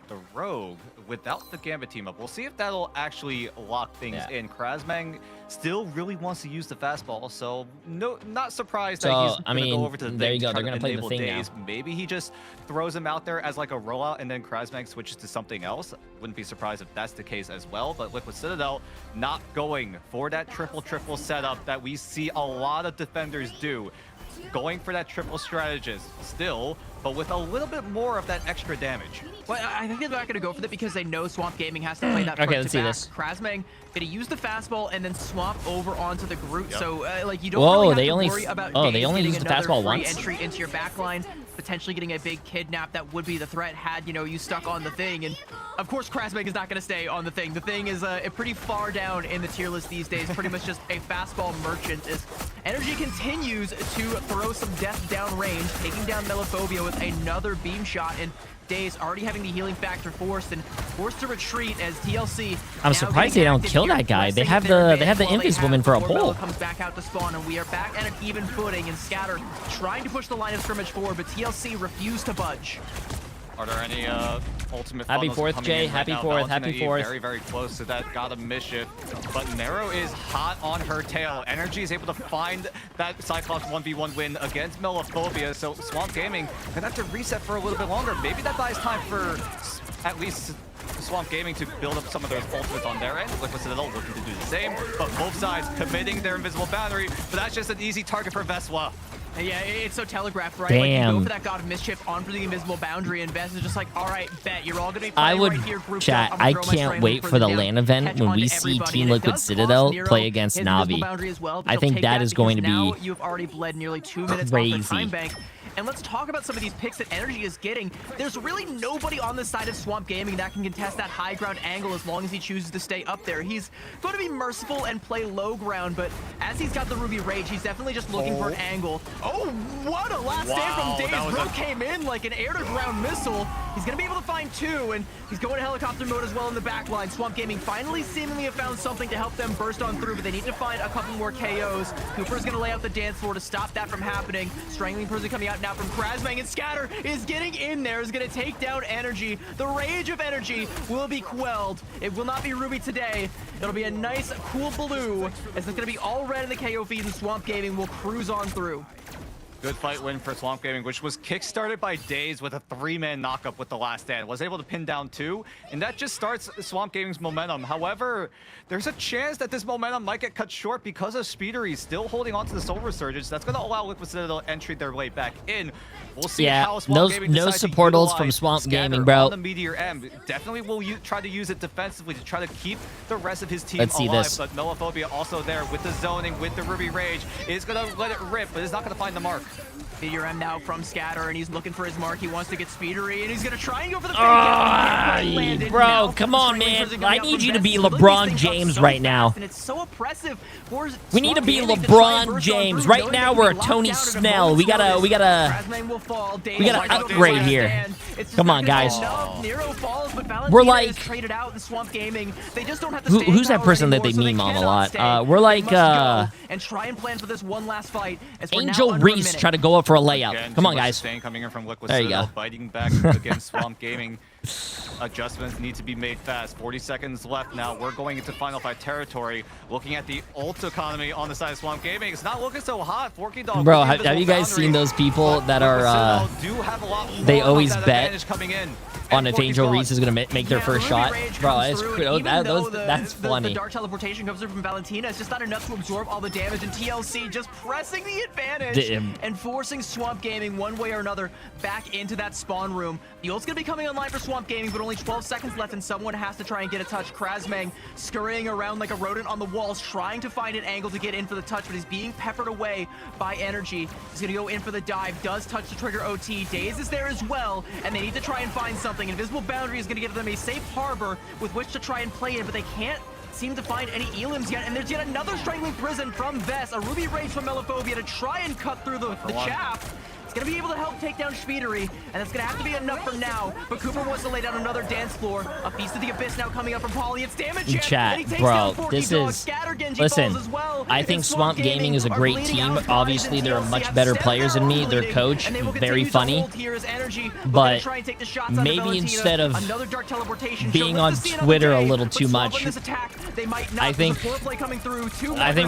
The Rogue without the Gambit team up. We'll see if that'll actually lock things in. Krasmang still really wants to use the fastball, so not surprised that he's gonna go over to the thing. There you go. To They're try gonna to play the enable thing Daze. now. Maybe he just throws him out there as like a rollout, and then Krasmang switches to something else. Wouldn't be surprised if that's the case as well. But Liquid Citadel not going for that triple setup that we see a lot of defenders do. Going for that triple strategist still, but with a little bit more of that extra damage. Well, I think they're not going to go for that because they know Swamp Gaming has to play that Okay, let's see front-to-back. this. Krasmang going to use the fastball and then swap over onto the Groot. So, like, you don't Whoa, really have they to only worry about they Daze only getting used the another fastball free once? entry into your backline, potentially getting a big kidnap. That would be the threat had, you know, you stuck on the thing. And, of course, Krasmang is not going to stay on the thing. The thing is pretty far down in the tier list these days. Pretty much just a fastball merchant. As Energy continues to throw some death down range, taking down Melophobia with another beam shot, and Daze already having the healing factor forced to retreat as TLC. I'm surprised they don't kill that guy. They have the Invis woman for a pole. Comes back out to spawn, and we are back at an even footing. And Scatter trying to push the line of scrimmage forward, but TLC refused to budge. Are there any ultimate Happy funnels 4th, coming Jay. in right Happy now? 4th. Valentina Happy Eve 4th. Very, very close to that God of Mischief. But Nero is hot on her tail. Energy is able to find that Cyclops 1v1 win against Melophobia. So Swamp Gaming gonna have to reset for a little bit longer. Maybe that buys time for at least Swamp Gaming to build up some of those ultimates on their end. Liquid Citadel looking to do the same, but both sides committing their invisible boundary. But that's just an easy target for Veswa. Yeah, it's so telegraphed, right? Damn. Like, you go for that God of Mischief on for the invisible boundary, and Vess is just like, all right, bet. You're all going to be playing right here, grouped chat, up. I'm I gonna throw my can't Strangling wait for Prison the down, LAN event catch when on we to see everybody, Team and it Liquid does Citadel cost Nero play against his invisible Na'Vi. boundary as well, but I he'll think take that is because going to now be you've already bled nearly 2 minutes crazy. off the time bank. And let's talk about some of these picks that Energy is getting. There's really nobody on the side of Swamp Gaming that can contest that high ground angle as long as he chooses to stay up there. He's going to be merciful and play low ground, but as he's got the Ruby Rage, he's definitely just looking for an angle. Oh, what a last stand from Daze. Bro came in like an air-to-ground missile. He's going to be able to find two, and he's going to helicopter mode as well in the back line. Swamp Gaming finally seemingly have found something to help them burst on through, but they need to find a couple more KOs. Cooper's going to lay out the dance floor to stop that from happening. Strangling Prison coming out now from Krasmang, and Scatter is getting in there, is going to take down Energy. The rage of Energy will be quelled. It will not be Ruby today. It'll be a nice, cool blue, as it's going to be all red in the KO feed, and Swamp Gaming will cruise on through. Good fight win for Swamp Gaming, which was kickstarted by Daze with a 3-man knockup with the last stand. Was able to pin down 2, and that just starts Swamp Gaming's momentum. However, there's a chance that this momentum might get cut short because of Speedery still holding on to the Soul Resurgence. That's going to allow Liquid Citadel entry their way back in. We'll see how Swamp Gaming no decides to supportals utilize from Swamp Scatter Gaming, bro. on the Meteor M. Definitely will try to use it defensively to try to keep the rest of his team Let's see alive. this. But Melophobia also there with the zoning, with the Ruby Rage, is going to let it rip, but is not going to find the mark. Meteor M now from Scatter, and he's looking for his mark. He wants to get Speedery, and he's going to try and go for the fake. Bro, come on, man. I need you to be LeBron James right now. And it's so oppressive. We need to be LeBron James. Right now, we're Tony Snell. We gotta upgrade here. Come on, guys. We're like, traded out in Swamp Gaming. They just don't have who's that person that they meme on a lot? We're like, and try and plan for this one last fight. Angel Reese try to go up for a layup. Again, Come on, too much guys. sustain coming in from Liquid There you Citadel, go. biting back against Swamp Gaming. Adjustments need to be made fast. 40 seconds left now. We're going into final fight territory. Looking at the ult economy on the side of Swamp Gaming, it's not looking so hot. Forky Dog. Bro, have you guys seen those people that are, they always bet on if Angel Reese is going to make their first shot? Bro, that's funny. The dark teleportation comes through from Valentina. It's just not enough to absorb all the damage, and TLC just pressing the advantage and forcing Swamp Gaming one way or another back into that spawn room. The ult's going to be coming online for Swamp Gaming, but only 12 seconds left, and someone has to try and get a touch. Krasmang scurrying around like a rodent on the walls, trying to find an angle to get in for the touch, but he's being peppered away by Energy. He's going to go in for the dive, does touch the trigger OT. Daze is there as well, and they need to try and find something. Invisible Boundary is going to give them a safe harbor with which to try and play in, but they can't seem to find any elims yet, and there's yet another Strangling Prison from Vess, a Ruby Rage from Melophobia to try and cut through the chaff. It's going to be able to help take down Schmiedery, and it's going to have to be enough for now. But Cooper wants to lay down another dance floor. A Feast of the Abyss now coming up from Poly. It's damage. Chat, bro, this is... Listen, I think Swamp Gaming is a great team. Obviously, there are much better players than me. Their coach, very funny. But maybe instead of being on Twitter a little too much, I think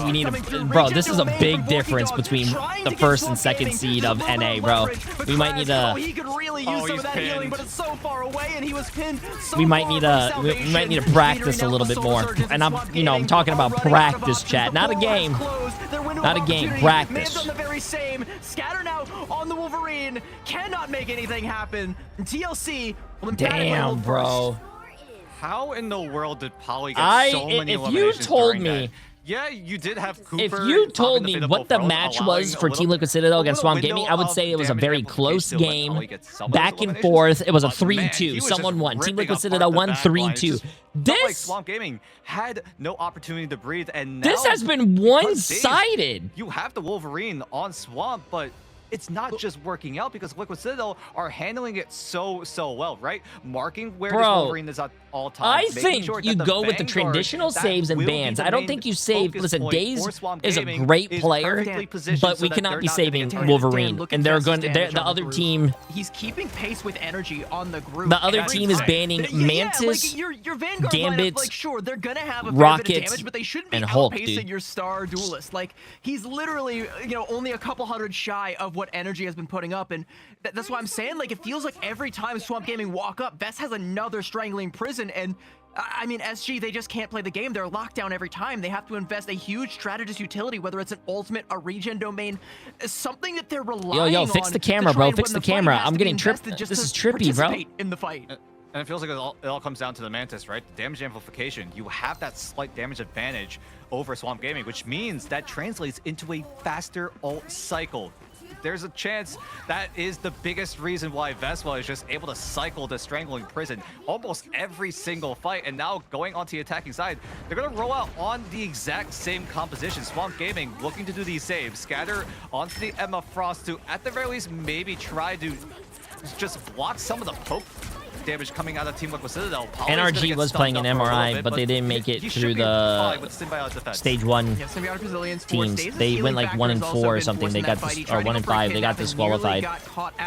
we need to... Bro, this is a big difference between the first and second seed of NA, bro. We might need a... We might need to practice a little bit more. And I'm talking about practice, chat, not a game. Not a game, practice. Scatter now on the Wolverine, cannot make anything happen. TLC will damn, bro. How in the world did Poly get so many eliminations? If you told me... Yeah, you did have Cooper. If you told me what the match was for Team Liquid Citadel against Swamp Gaming, I would say it was a very close game, back and forth. It was a 3-2. Someone won. Team Liquid Citadel won 3-2. This Swamp Gaming had no opportunity to breathe, and now this has been one-sided. You have the Wolverine on Swamp, but it's not just working out because Liquid Citadel are handling it so well, right? Marking where this Wolverine is at all times. I think you go with the traditional saves and bans. I don't think you save... Listen, Daze is a great player, but we cannot be saving Wolverine. And they're going to... The other team... He's keeping pace with energy on the group. The other team is banning Mantis, your Vanguard Gambits, lineup, sure, they're going to have a Rockets, bit of damage, but they shouldn't be and Hulk, outpacing dude. your star duelist. Like, he's literally, only a couple hundred shy of what energy has been putting up, and that's why I'm saying, like, it feels like every time Swamp Gaming walk up, Vest has another strangling prison, and I mean, SG, they just can't play the game. They're locked down every time. They have to invest a huge strategist utility, whether it's an ultimate, a regen domain, something that they're relying on. Yo, fix the camera, bro. Fix the camera. I'm getting tripped. This is trippy, bro. In the fight. And it feels like it all comes down to the Mantis, right? The damage amplification. You have that slight damage advantage over Swamp Gaming, which means that translates into a faster ult cycle. There's a chance that is the biggest reason why Vespa is just able to cycle the Strangling Prison almost every single fight. And now going onto the attacking side, they're going to roll out on the exact same composition. Swamp Gaming looking to do these saves. Scatter onto the Emma Frost to, at the very least, maybe try to just block some of the poke damage coming out of Team Liquid Citadel. NRG was playing an MRI, but they didn't make it through the stage 1 teams. They went like 1-4 or something. They got this, or 1-5. They got disqualified.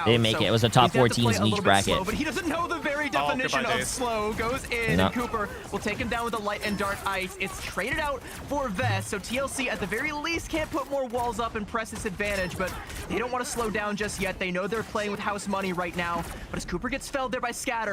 They didn't make it. It was the top 4 teams in each bracket. But he doesn't know the very definition of slow. Goes in, and Cooper will take him down with a light and dark ice. It's traded out for Vest, so TLC at the very least can't put more walls up and press this advantage, but they don't want to slow down just yet. They know they're playing with house money right now, but as Cooper gets felled there by Scatter,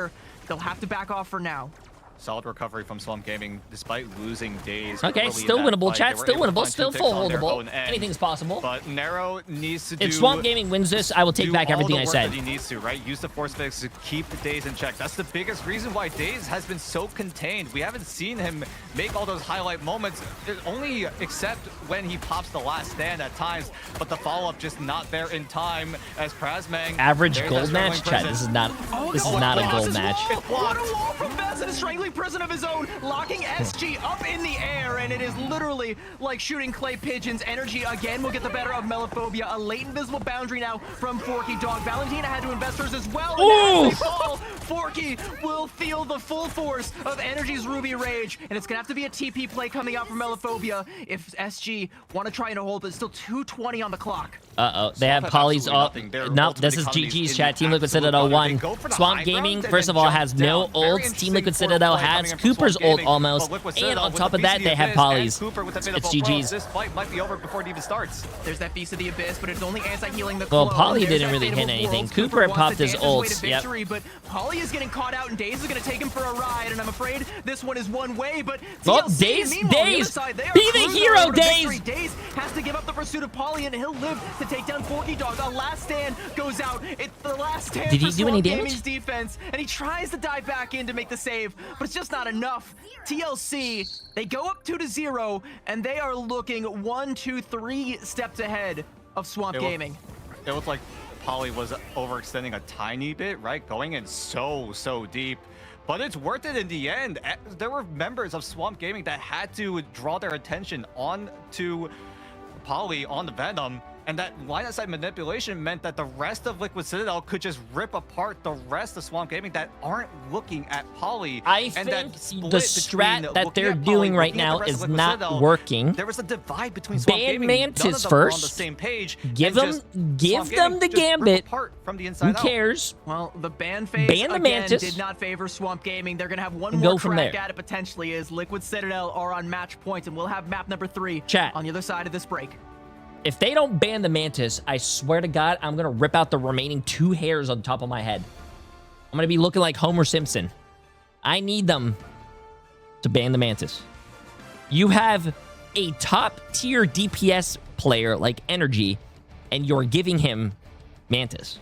they'll have to back off for now. Solid recovery from Swamp Gaming despite losing Daze. Okay, still winnable, chat. Still winnable. Still full holdable. Anything's possible. But Nero needs to do... If Swamp Gaming wins this, I will take back everything I said. He needs to, right? Use the force fix to keep Daze in check. That's the biggest reason why Daze has been so contained. We haven't seen him make all those highlight moments, only except when he pops the last stand at times. But the follow-up just not there in time as Prazmang... Average gold match? Chat, this is not a gold match. What a wall from Vest and a strangling prison of his own, locking SG up in the air, and it is literally like shooting clay pigeons. Energy again will get the better of Melophobia. A late invisible boundary now from Forky Dog. Valentina had to invest hers as well, and as they fall, Forky will feel the full force of Energy's Ruby Rage, and it's gonna have to be a TP play coming out from Melophobia if SG want to try and hold, but it's still 2:20 on the clock. They have Polly's up. No, this is GG's chat. Team Liquid Citadel 1. Swamp Gaming, first of all, has no ults. Team Liquid Citadel has Cooper's ult almost. And on top of that, they have Polly's. It's GG's. This fight might be over before it even starts. There's that Beast of the Abyss, but it's only anti-healing the Well, Polly didn't really hit anything. Cooper popped his ults. Yep. But Polly is getting caught out, and Daze is going to take him for a ride, and I'm afraid this one is one way, but Daze! Be the hero, Daze! Daze has to give up the pursuit of Polly, and he'll live to take down Forky Dog. A last stand goes out. It's the last stand. Did he do any damage? Defense, and he tries to dive back in to make the save, but it's just not enough. TLC, they go up 2-0, and they are looking 1, 2, 3 steps ahead of Swamp Gaming. It looked like Polly was overextending a tiny bit, right? Going in so deep. But it's worth it in the end. There were members of Swamp Gaming that had to draw their attention on to Polly on the Venom. And that line of sight manipulation meant that the rest of Liquid Citadel could just rip apart the rest of Swamp Gaming that aren't looking at Poly. I think the strat that they're doing right now is not working. There was a divide between Swamp Ban Gaming. Mantis None of them first. were on the same page. Give them the Gambit. From the Who inside out. cares? Well, the ban phase Ban the again Mantis. did not favor Swamp Gaming. They're going to have one And more go from crack there. at it potentially as Liquid Citadel are on match point, and we'll have map number 3 Chat. on the other side of this break. If they don't ban the Mantis, I swear to God, I'm going to rip out the remaining 2 hairs on top of my head. I'm going to be looking like Homer Simpson. I need them to ban the Mantis. You have a top-tier DPS player like Energy, and you're giving him Mantis.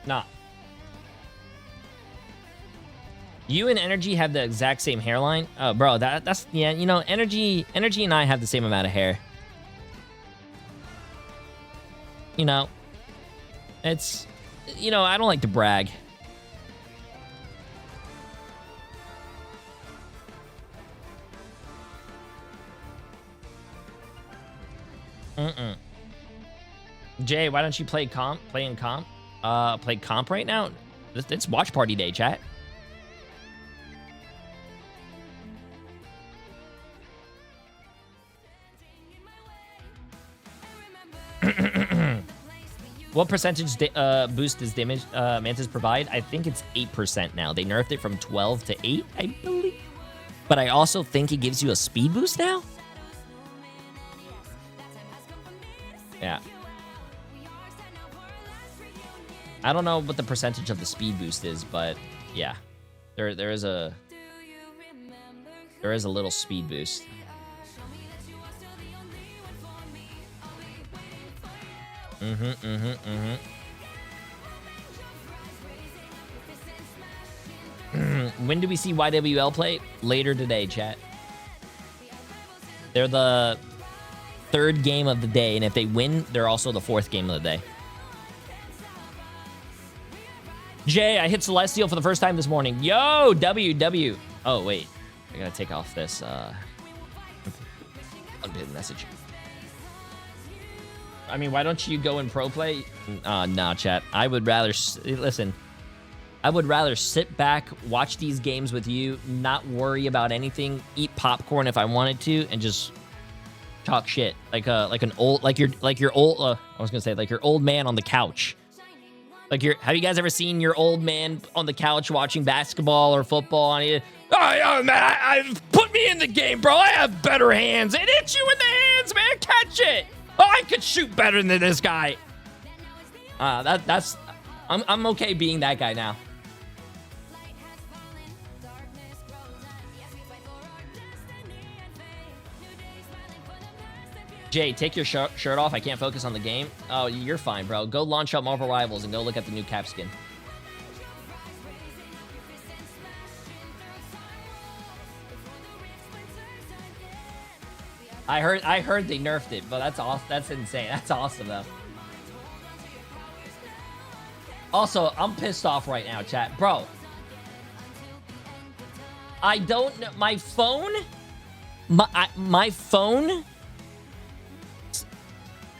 Nah. You and Energy have the exact same hairline? Oh, bro, that's yeah, you know, Energy and I have the same amount of hair. You know, it's, you know, I don't like to brag. Jay, why don't you play in comp? Play comp right now? It's watch party day, chat. What percentage boost does damage Mantis provide? I think it's 8% now. They nerfed it from 12 to 8, I believe. But I also think it gives you a speed boost now? Yeah. I don't know what the percentage of the speed boost is, but yeah. There is a little speed boost. When do we see YWL play? Later today, chat. They're the 3rd game of the day, and if they win, they're also the 4th game of the day. Jay, I hit Celestial for the first time this morning. Yo, WW. Oh, wait. I gotta take off this, unpinned message. I mean, why don't you go in pro play? Nah, chat. I would rather... Listen. I would rather sit back, watch these games with you, not worry about anything, eat popcorn if I wanted to, and just talk shit. Like your old man on the couch. Have you guys ever seen your old man on the couch watching basketball or football? On it? Oh, yeah, man, put me in the game, bro. I have better hands. It hits you in the hands, man. Catch it. Oh, I could shoot better than this guy. I'm okay being that guy now. Jay, take your shirt off. I can't focus on the game. Oh, you're fine, bro. Go launch up Marvel Rivals and go look at the new cap skin. I heard they nerfed it, but that's awesome. That's insane. That's awesome, though. Also, I'm pissed off right now, chat. Bro, I don't know. My phone... My phone...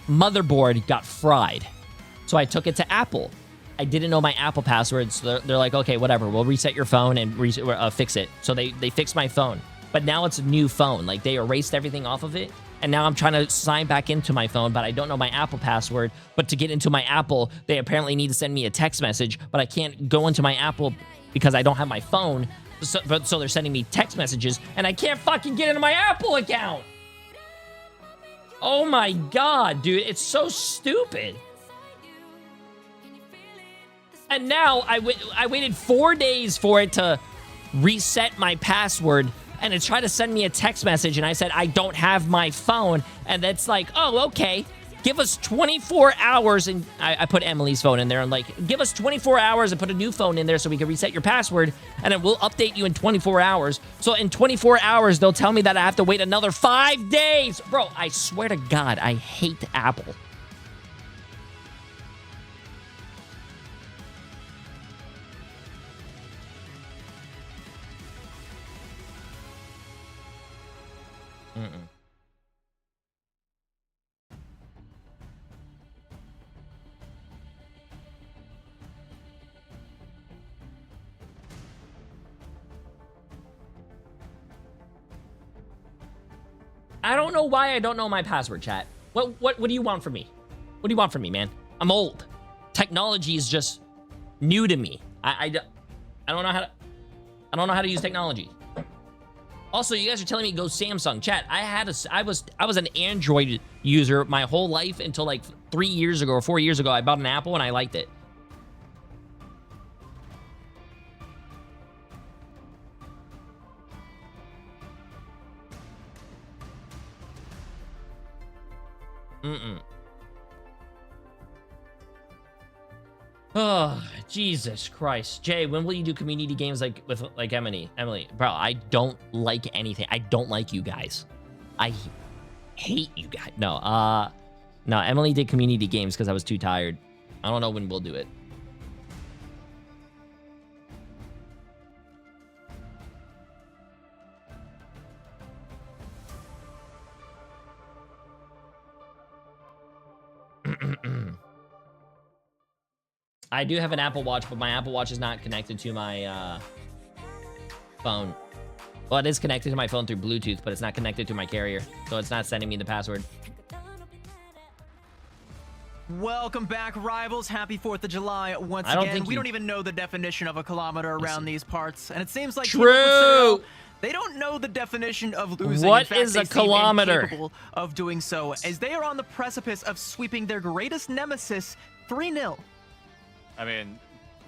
motherboard got fried. So I took it to Apple. I didn't know my Apple password, so they're like, okay, whatever. We'll reset your phone and fix it. So they fixed my phone. But now it's a new phone. Like, they erased everything off of it. And now I'm trying to sign back into my phone, but I don't know my Apple password. But to get into my Apple, they apparently need to send me a text message. But I can't go into my Apple because I don't have my phone. So they're sending me text messages, and I can't fucking get into my Apple account. Oh my god, dude. It's so stupid. And now I waited 4 days for it to reset my password, and it tried to send me a text message, and I said, I don't have my phone. And that's like, oh, okay. Give us 24 hours. And I put Emily's phone in there. I'm like, give us 24 hours and put a new phone in there so we can reset your password, and then we'll update you in 24 hours. So in 24 hours, they'll tell me that I have to wait another 5 days. Bro, I swear to God, I hate Apple. I don't know why I don't know my password, chat. What do you want from me? What do you want from me, man? I'm old. Technology is just new to me. I don't know how to use technology. Also, you guys are telling me go Samsung. Chat, I was an Android user my whole life until like 3 years ago or 4 years ago. I bought an Apple and I liked it. Oh, Jesus Christ. Jay, when will you do community games like with like Emily? Bro, I don't like anything. I don't like you guys. I hate you guys. No, Emily did community games because I was too tired. I don't know when we'll do it. I do have an Apple Watch, but my Apple Watch is not connected to my phone. Well, it is connected to my phone through Bluetooth, but it's not connected to my carrier, so it's not sending me the password. Welcome back, rivals. Happy 4th of July once again. We don't even know the definition of a kilometer around these parts, and it seems like true. They don't know the definition of losing. What In fact, is they a seem kilometer? incapable of doing so, as they are on the precipice of sweeping their greatest nemesis 3-0. I mean,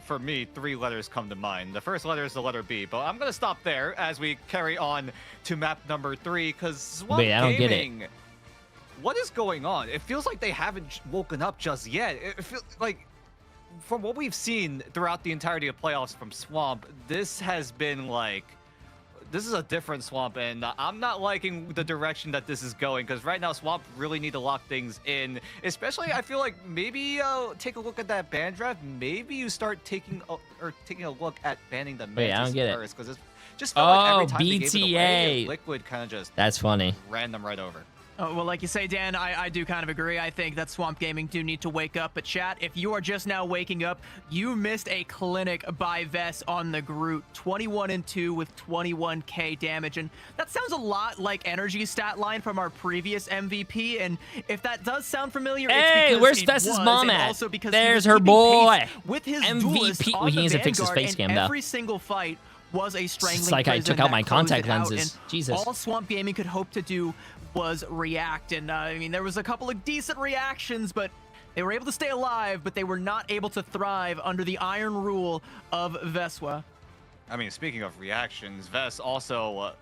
for me, 3 letters come to mind. The first letter is the letter B, but I'm going to stop there as we carry on to map number 3, because Swamp Wait, I don't Gaming, get it. what is going on? It feels like they haven't woken up just yet. It feels like, from what we've seen throughout the entirety of playoffs from Swamp, this has been like, this is a different Swamp, and I'm not liking the direction that this is going, because right now Swamp really need to lock things in. Especially, I feel like maybe take a look at that ban draft. Maybe you start taking a look at banning the Wait, I don't get it. first, because it just felt like every time they gave it away, BTA. Liquid kind of just That's funny. ran them right over. Oh, well, like you say, Dan, I do kind of agree. I think that Swamp Gaming do need to wake up. But chat, if you are just now waking up, you missed a clinic by Vess on the Groot. 21-2 with 21k damage. And that sounds a lot like Energy's stat line from our previous MVP. And if that does sound familiar, hey, it's where's because Vess's it was, mom and at? also because There's he was her keeping boy. pace with his MVP. duelist on Well, he the needs to fix his Vanguard, face cam, and though. every single fight was a strangling It's like I prison took out that my closed contact it out, lenses. and Jesus. all Swamp Gaming could hope to do was react. And I mean, there was a couple of decent reactions, but they were able to stay alive, but they were not able to thrive under the iron rule of Veswa. I mean, speaking of reactions, Vess also,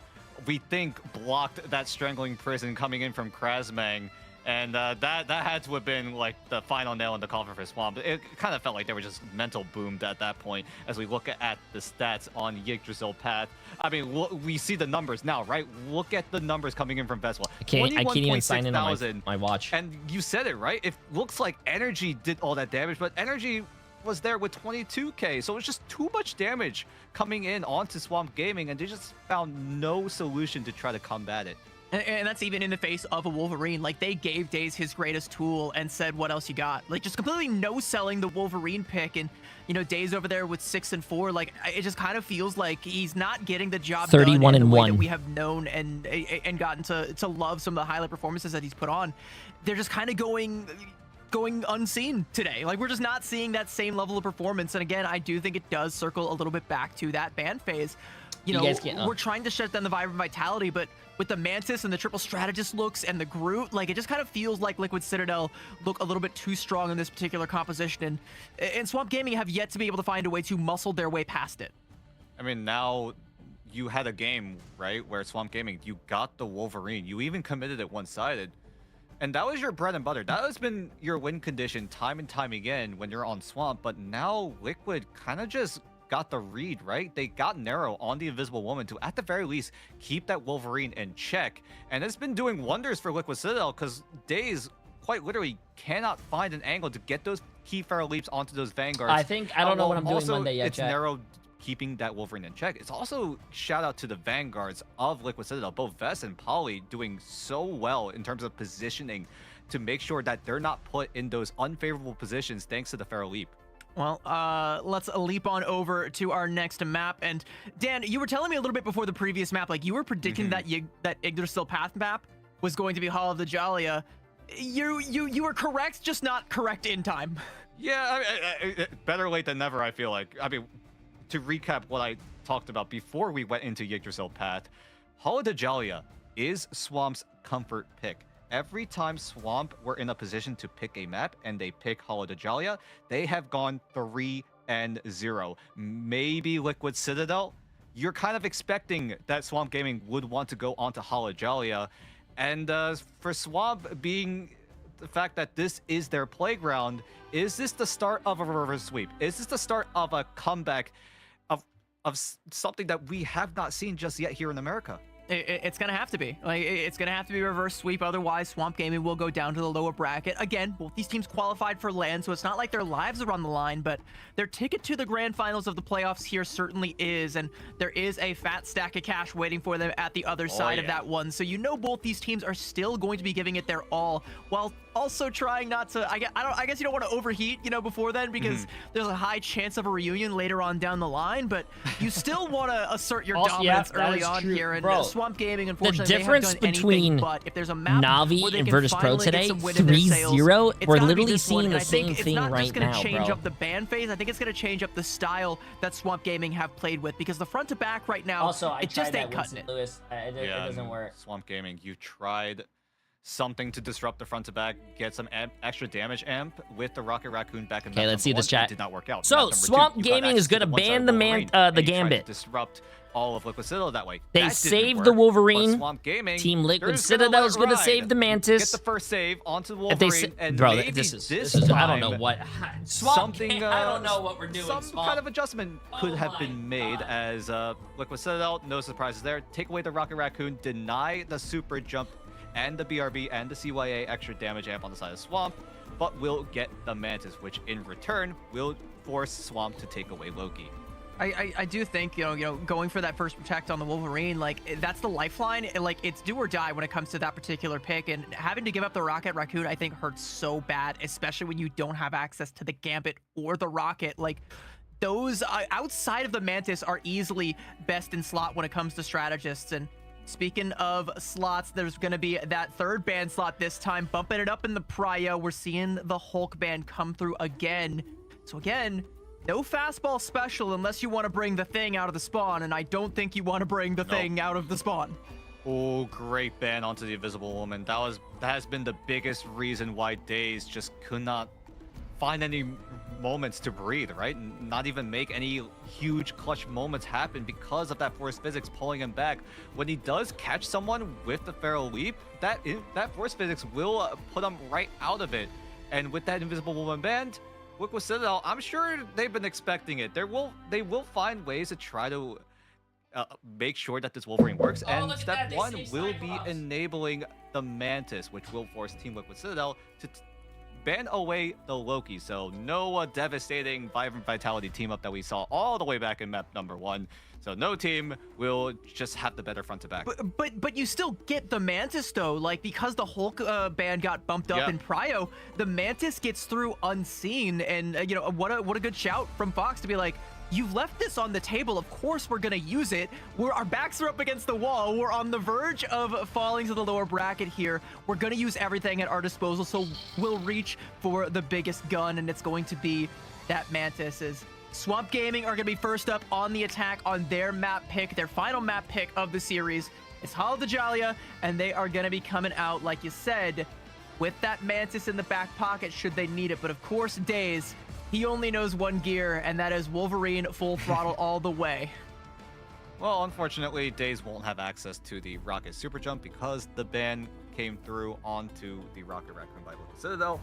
we think, blocked that strangling prison coming in from Krasmang. And that had to have been like the final nail in the coffin for Swamp. It kind of felt like they were just mental boomed at that point as we look at the stats on Yggdrasil Path. I mean, we see the numbers now, right? Look at the numbers coming in from Veswa. I can't even sign in on my watch. And you said it, right? It looks like Energy did all that damage, but Energy was there with 22k, so it's just too much damage coming in onto Swamp Gaming, and they just found no solution to try to combat it. And that's even in the face of a Wolverine. Like, they gave Daze his greatest tool and said, what else you got? Like, just completely no-selling the Wolverine pick. And, you know, Daze over there with 6 and 4. Like, it just kind of feels like he's not getting the job 31 done in the and way 1 that we have known and gotten to love some of the highlight performances that he's put on. They're just kind of going unseen today. Like, we're just not seeing that same level of performance. And again, I do think it does circle a little bit back to that ban phase. You know, we're trying to shut down the Vibrant Vitality, but with the Mantis and the Triple Strategist looks and the Groot, like, it just kind of feels like Liquid Citadel look a little bit too strong in this particular composition. And Swamp Gaming have yet to be able to find a way to muscle their way past it. I mean, now you had a game, right, where Swamp Gaming, you got the Wolverine. You even committed it one-sided. And that was your bread and butter. That has been your win condition time and time again when you're on Swamp. But now Liquid kind of just got the read, right? They got narrow on the Invisible Woman to, at the very least, keep that Wolverine in check. And it's been doing wonders for Liquid Citadel because Daze quite literally cannot find an angle to get those key feral leaps onto those Vanguards. I don't know what I'm doing also, Monday yet, it's chat. narrowed keeping that Wolverine in check. It's also shout out to the vanguards of Liquid Citadel, both Vest and Poly doing so well in terms of positioning to make sure that they're not put in those unfavorable positions thanks to the Feral Leap. Well, let's leap on over to our next map. And Dan, you were telling me a little bit before the previous map, like you were predicting that Yggdrasil Path map was going to be Hall of the Jalia. You were correct, just not correct in time. Yeah, better late than never, I feel like. I mean, to recap what I talked about before we went into Yggdrasil Path, Hall of the Jalia is Swamp's comfort pick. Every time Swamp were in a position to pick a map and they pick Hall of the Jalia, they have gone 3-0. Maybe Liquid Citadel? You're kind of expecting that Swamp Gaming would want to go onto Hall of Jalia. And for Swamp being the fact that this is their playground, is this the start of a reverse sweep? Is this the start of a comeback of something that we have not seen just yet here in America? It's gonna have to be. Like, it's gonna have to be a reverse sweep. Otherwise, Swamp Gaming will go down to the lower bracket. Again, both these teams qualified for LAN, so it's not like their lives are on the line, but their ticket to the grand finals of the playoffs here certainly is, and there is a fat stack of cash waiting for them at the other side of that one. So you know both these teams are still going to be giving it their all, while also trying not to, I guess you don't want to overheat, you know, before then, because there's a high chance of a reunion later on down the line, but you still want to assert your dominance early on here. And Swamp Gaming, unfortunately, the difference between but if there's a map Navi and Virtus Pro today, 3-0, we're literally seeing the same thing right now, bro. It's not just going to change up the ban phase. I think it's going to change up the style that Swamp Gaming have played with, because the front to back right now, also, it just ain't cutting it. Lewis, it doesn't work. Swamp Gaming, you tried something to disrupt the front to back, get some extra damage amp with the Rocket Raccoon back in. Okay, let's see this chat. Did not work out. So Swamp Gaming is gonna ban the Gambit. Disrupt all of Liquid Citadel that way. They saved the Wolverine. Swamp Gaming, Team Liquid Citadel is gonna save the Mantis. Get the first save onto the Wolverine, and bro, maybe this is I don't know what. Something. I don't know what we're doing. Some kind of adjustment could have been made as Liquid Citadel. No surprises there. Take away the Rocket Raccoon. Deny the super jump and the BRB and the CYA extra damage amp on the side of Swamp, but will get the Mantis, which in return will force Swamp to take away Loki. I do think, you know, going for that first protect on the Wolverine, like, that's the lifeline. Like, it's do or die when it comes to that particular pick, and having to give up the Rocket Raccoon, I think, hurts so bad, especially when you don't have access to the Gambit or the Rocket. Like, those outside of the Mantis are easily best in slot when it comes to strategists. And speaking of slots, there's going to be that third ban slot this time, bumping it up in the prio. We're seeing the Hulk ban come through again. So again, no fastball special unless you want to bring the thing out of the spawn, and I don't think you want to bring the thing out of the spawn. Oh, great ban onto the Invisible Woman. That has been the biggest reason why Days just could not find any moments to breathe, right? Not even make any huge clutch moments happen because of that force physics pulling him back. When he does catch someone with the Feral Leap, that force physics will put him right out of it. And with that Invisible Woman banned, Liquid Citadel, I'm sure they've been expecting it. They will find ways to try to make sure that this Wolverine works. And step one will be enabling the Mantis, which will force Team Liquid Citadel to ban away the Loki. So no devastating Vibrant Vitality team up that we saw all the way back in map number 1. So no team will just have the better front to back. But you still get the Mantis though, like, because the Hulk ban got bumped up in prio, the Mantis gets through unseen. And you know, what a good shout from Fox to be like, you've left this on the table. Of course we're gonna use it. Our backs are up against the wall. We're on the verge of falling to the lower bracket here. We're gonna use everything at our disposal, so we'll reach for the biggest gun, and it's going to be that Mantis. Is Swamp Gaming are gonna be first up on the attack on their map pick, their final map pick of the series. It's Hall of the Jalia, and they are gonna be coming out, like you said, with that Mantis in the back pocket should they need it. But of course, Days, he only knows one gear, and that is Wolverine full throttle all the way. Well, unfortunately, Days won't have access to the Rocket Super Jump because the ban came through onto the Rocket Raccoon by Liquid Citadel.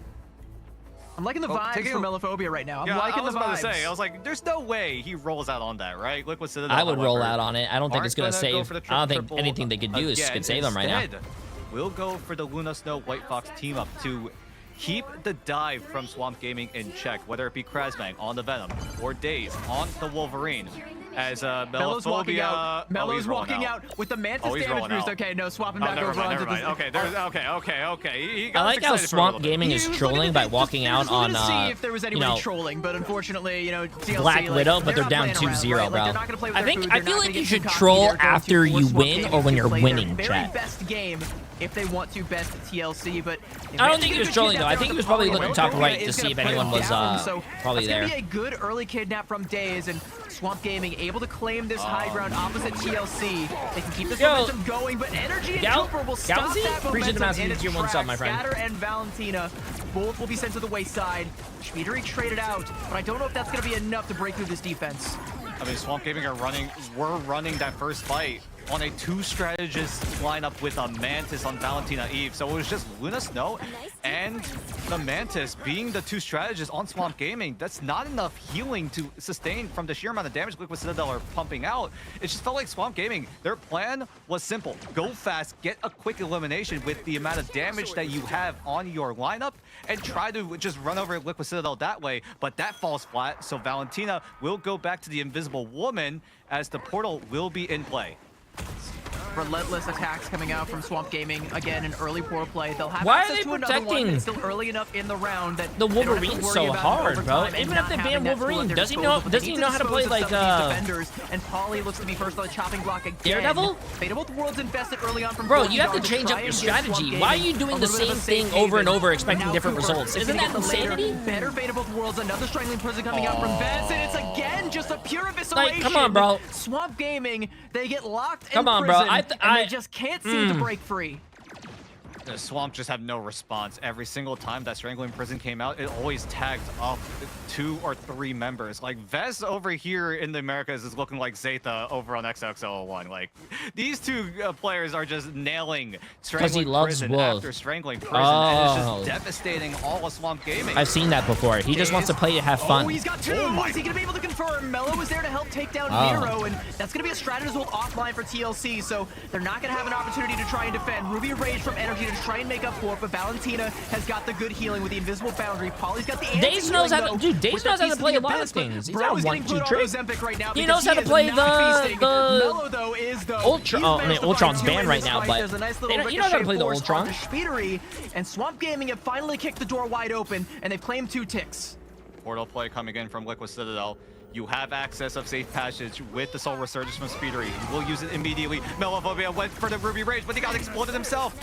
I'm liking the vibes from Melophobia right now. I'm liking the vibes. I was about to say, I was like, there's no way he rolls out on that, right? Liquid Citadel, I would roll out on it. I don't think it's going to save. I don't think anything they could do could save them right now. We'll go for the Luna Snow White Fox team up to keep the dive from Swamp Gaming in check, whether it be Krasmag on the Venom or Days on the Wolverine. As Melo's walking out. Melo's walking out with the Mantis Oh, he's damage rolling boost. out. Okay, no, swapping Oh, back never over mind, onto never mind. this. Okay, okay. He I got like how excited for a Swamp little bit. Gaming is trolling by walking out on, see if there was you anybody know, trolling, but unfortunately, you know, TLC, Black like, Widow, but they're not down playing around, 2-0, right? bro. Like, they're not gonna play with I their think food, I they're feel not like gonna you get should too cocky, troll they're going to after force you Swamp win Gaming or when to you're play winning, their very chat. best game if they want to best TLC, but I don't think he was trolling though. I think he was probably looking top right to see if anyone was probably there. It's gonna be a good early kidnap from Days, and Swamp Gaming able to claim this high ground opposite TLC. They can keep this momentum going, but Energy and Cooper will stop that momentum, and it's Scatter and Valentina both will be sent to the wayside. Speedery traded out, but I don't know if that's going to be enough to break through this defense. I mean, Swamp Gaming we're running that first fight on a 2-strategist lineup with a Mantis on Valentina Eve. So it was just Luna Snow and the Mantis being the 2 strategists on Swamp Gaming. That's not enough healing to sustain from the sheer amount of damage Liquid Citadel are pumping out. It just felt like Swamp Gaming, their plan was simple. Go fast, get a quick elimination with the amount of damage that you have on your lineup, and try to just run over Liquid Citadel that way. But that falls flat, so Valentina will go back to the Invisible Woman as the portal will be in play. Relentless attacks coming out from Swamp Gaming. Again, an early portal play. They'll have Why are access they to another one, protecting but it's still early enough in the round that the they don't have to Wolverine's worry so about hard, bro? overtime and Even not if they having ban that tool at Wolverine, their does he disposal. know? They Does he need know to how to play dispose of like some of these defenders, and Polly looks to be first on the chopping block again. Daredevil? Fate of both worlds invested early on from Bro, Goldie you have to Dog change try up your and give Swamp strategy. Gaming Why are you a doing the little bit same of a thing safe over and haven. over, expecting Now different Cooper results? is Isn't gonna that get the later, insanity? better Fate of both worlds. Another strangling prison coming out from Vance, and it's again just a pure evisceration. Like, come on, bro. Swamp Gaming, they get locked Come in on, bro. prison, and they just can't seem to break free. The Swamp just have no response. Every single time that Strangling Prison came out, it always tagged up 2 or 3 members. Like, Vez over here in the Americas is looking like Zeta over on XXL1. Like, these 2 players are just nailing Strangling Prison after Strangling Prison. And it's just devastating all of Swamp Gaming. I've seen that before. He just wants to play to have fun. Oh, he's got 2. Is he going to be able to confirm? Mello is there to help take down Nero, and that's going to be a strategist offline for TLC, so they're not going to have an opportunity to try and defend. Ruby Rage from Energy to try and make up for it, but Valentina has got the good healing with the invisible boundary. Polly's got the Daze knows how to, dude. Daze knows how to play a lot of things. He's not 1-2 trick. Right now he knows how to play Mello, though, is the Ultra. Oh, I mean, Ultron's banned right now, but he knows how to play the Ultron. Speedery, and Swamp Gaming have finally kicked the door wide open, and they've claimed 2 ticks. Portal play coming in from Liquid Citadel. You have access of safe passage with the Soul Resurgence from Speedery. He will use it immediately. Melophobia went for the Ruby Rage, but he got exploded himself.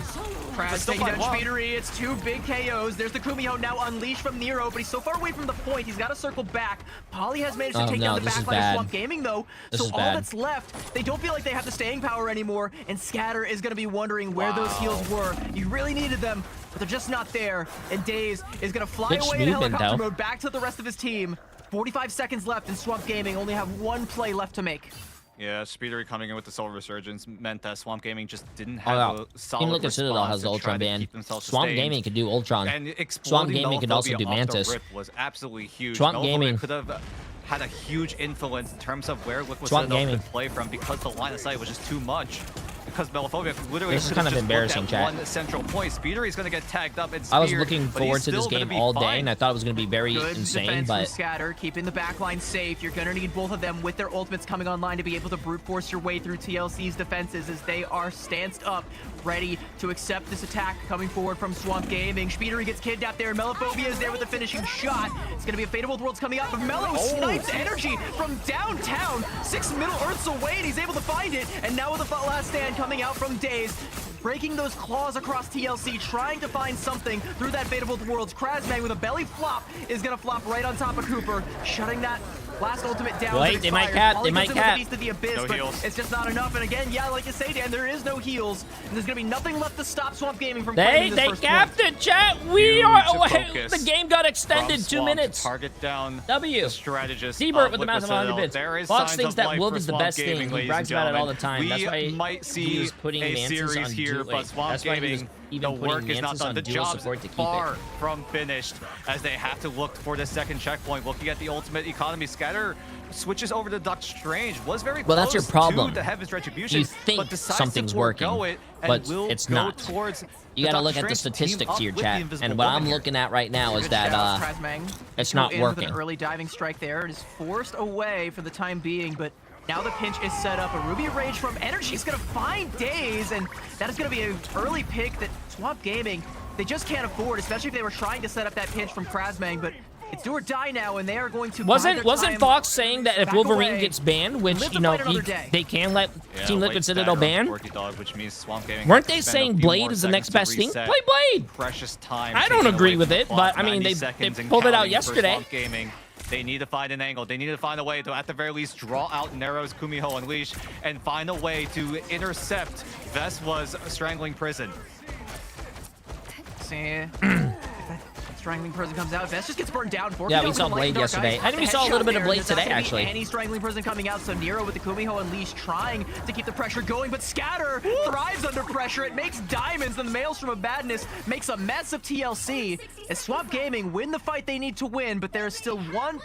Kraz taking down Speedery. It's 2 big KOs. There's the Kumiho now unleashed from Nero, but he's so far away from the point. He's got to circle back. Polly has managed to take down the backline of Swamp Gaming, though. So all that's left, they don't feel like they have the staying power anymore, and Scatter is going to be wondering where those heals were. You really needed them, but they're just not there. And Daze is going to fly away in helicopter mode back to the rest of his team. 45 seconds left, and Swamp Gaming only have 1 play left to make. Yeah, Speedery coming in with the Soul Resurgence meant that Swamp Gaming just didn't have a solid response. Citadel has the Ultron ban. Swamp Gaming could do Ultron. And Swamp Gaming could also do Mantis. Was absolutely huge. Swamp Gaming could have had a huge influence in terms of where Liquid Citadel could play from because the line of sight was just too much. Because Melophobia literally this is kind of embarrassing, chat. One central point. Speedery is going to get tagged up and speared, I was looking forward to this game all day, and I thought it was going to be very insane, but Scatter, keeping the backline safe. You're going to need both of them with their ultimates coming online to be able to brute force your way through TLC's defenses as they are stanced up, ready to accept this attack coming forward from Swamp Gaming. Speedery gets kidnapped there. Melophobia is there with the finishing shot. It's going to be a Fate of Both Worlds coming out, but Mello snipes Energy from downtown, 6 Middle Earths away, and he's able to find it. And now with the last stand coming out from Daze, breaking those claws across TLC, trying to find something through that Fate of Both Worlds. Krazmang with a belly flop is going to flop right on top of Cooper, shutting that last ultimate down. Wait, they might cap. They might cap. The abyss, no heals. It's just not enough. And again, yeah, like you say, Dan, there is no heals. And there's going to be nothing left to stop Swamp Gaming from claiming this first capped it, chat. We are. The game got extended 2 minutes. Target down. W. Strategist. D-Burt with the massive 100 bits. Fox thinks that Wolf is the best thing. He brags about it all the time. That's why might see putting a series here, but Swamp Gaming, the work is not done. The job's far from finished as they have to look for the second checkpoint. Looking at the ultimate economy, Scatter switches over to Doctor Strange. Was very close that's your problem. to the Heaven's Retribution. You think but something's working, but it's not. You gotta look at the statistics here, chat. And what I'm looking at right now is that it's not working. An early diving strike there. It is forced away for the time being, but Now the pinch is set up. A Ruby Rage from Energy is going to find Daze, and that is going to be an early pick that Swamp Gaming, they just can't afford, especially if they were trying to set up that pinch from Krasmang, but it's do or die now, and they are going to Wasn't Fox saying that if Wolverine gets banned, which, you know, they can let Team Liquid Citadel ban? Which means Swamp Gaming Weren't they saying Blade is the next best thing? Play Blade! Precious time. I don't agree with it, but I mean, they pulled it out yesterday. They need to find an angle. They need to find a way to, at the very least, draw out Nero's Kumiho Unleash and find a way to intercept Veswa's Strangling Prison. See, Strangling Prison comes out. Vest just gets burned down. Yeah, we saw Blade yesterday. I think we saw a little bit of Blade today, actually. Any Strangling Prison coming out, so Nero with the Kumiho Unleash trying to keep the pressure going, but Scatter thrives under pressure. It makes diamonds, and the Maelstrom of Madness makes a mess of TLC. As Swamp Gaming win the fight they need to win, but there is still one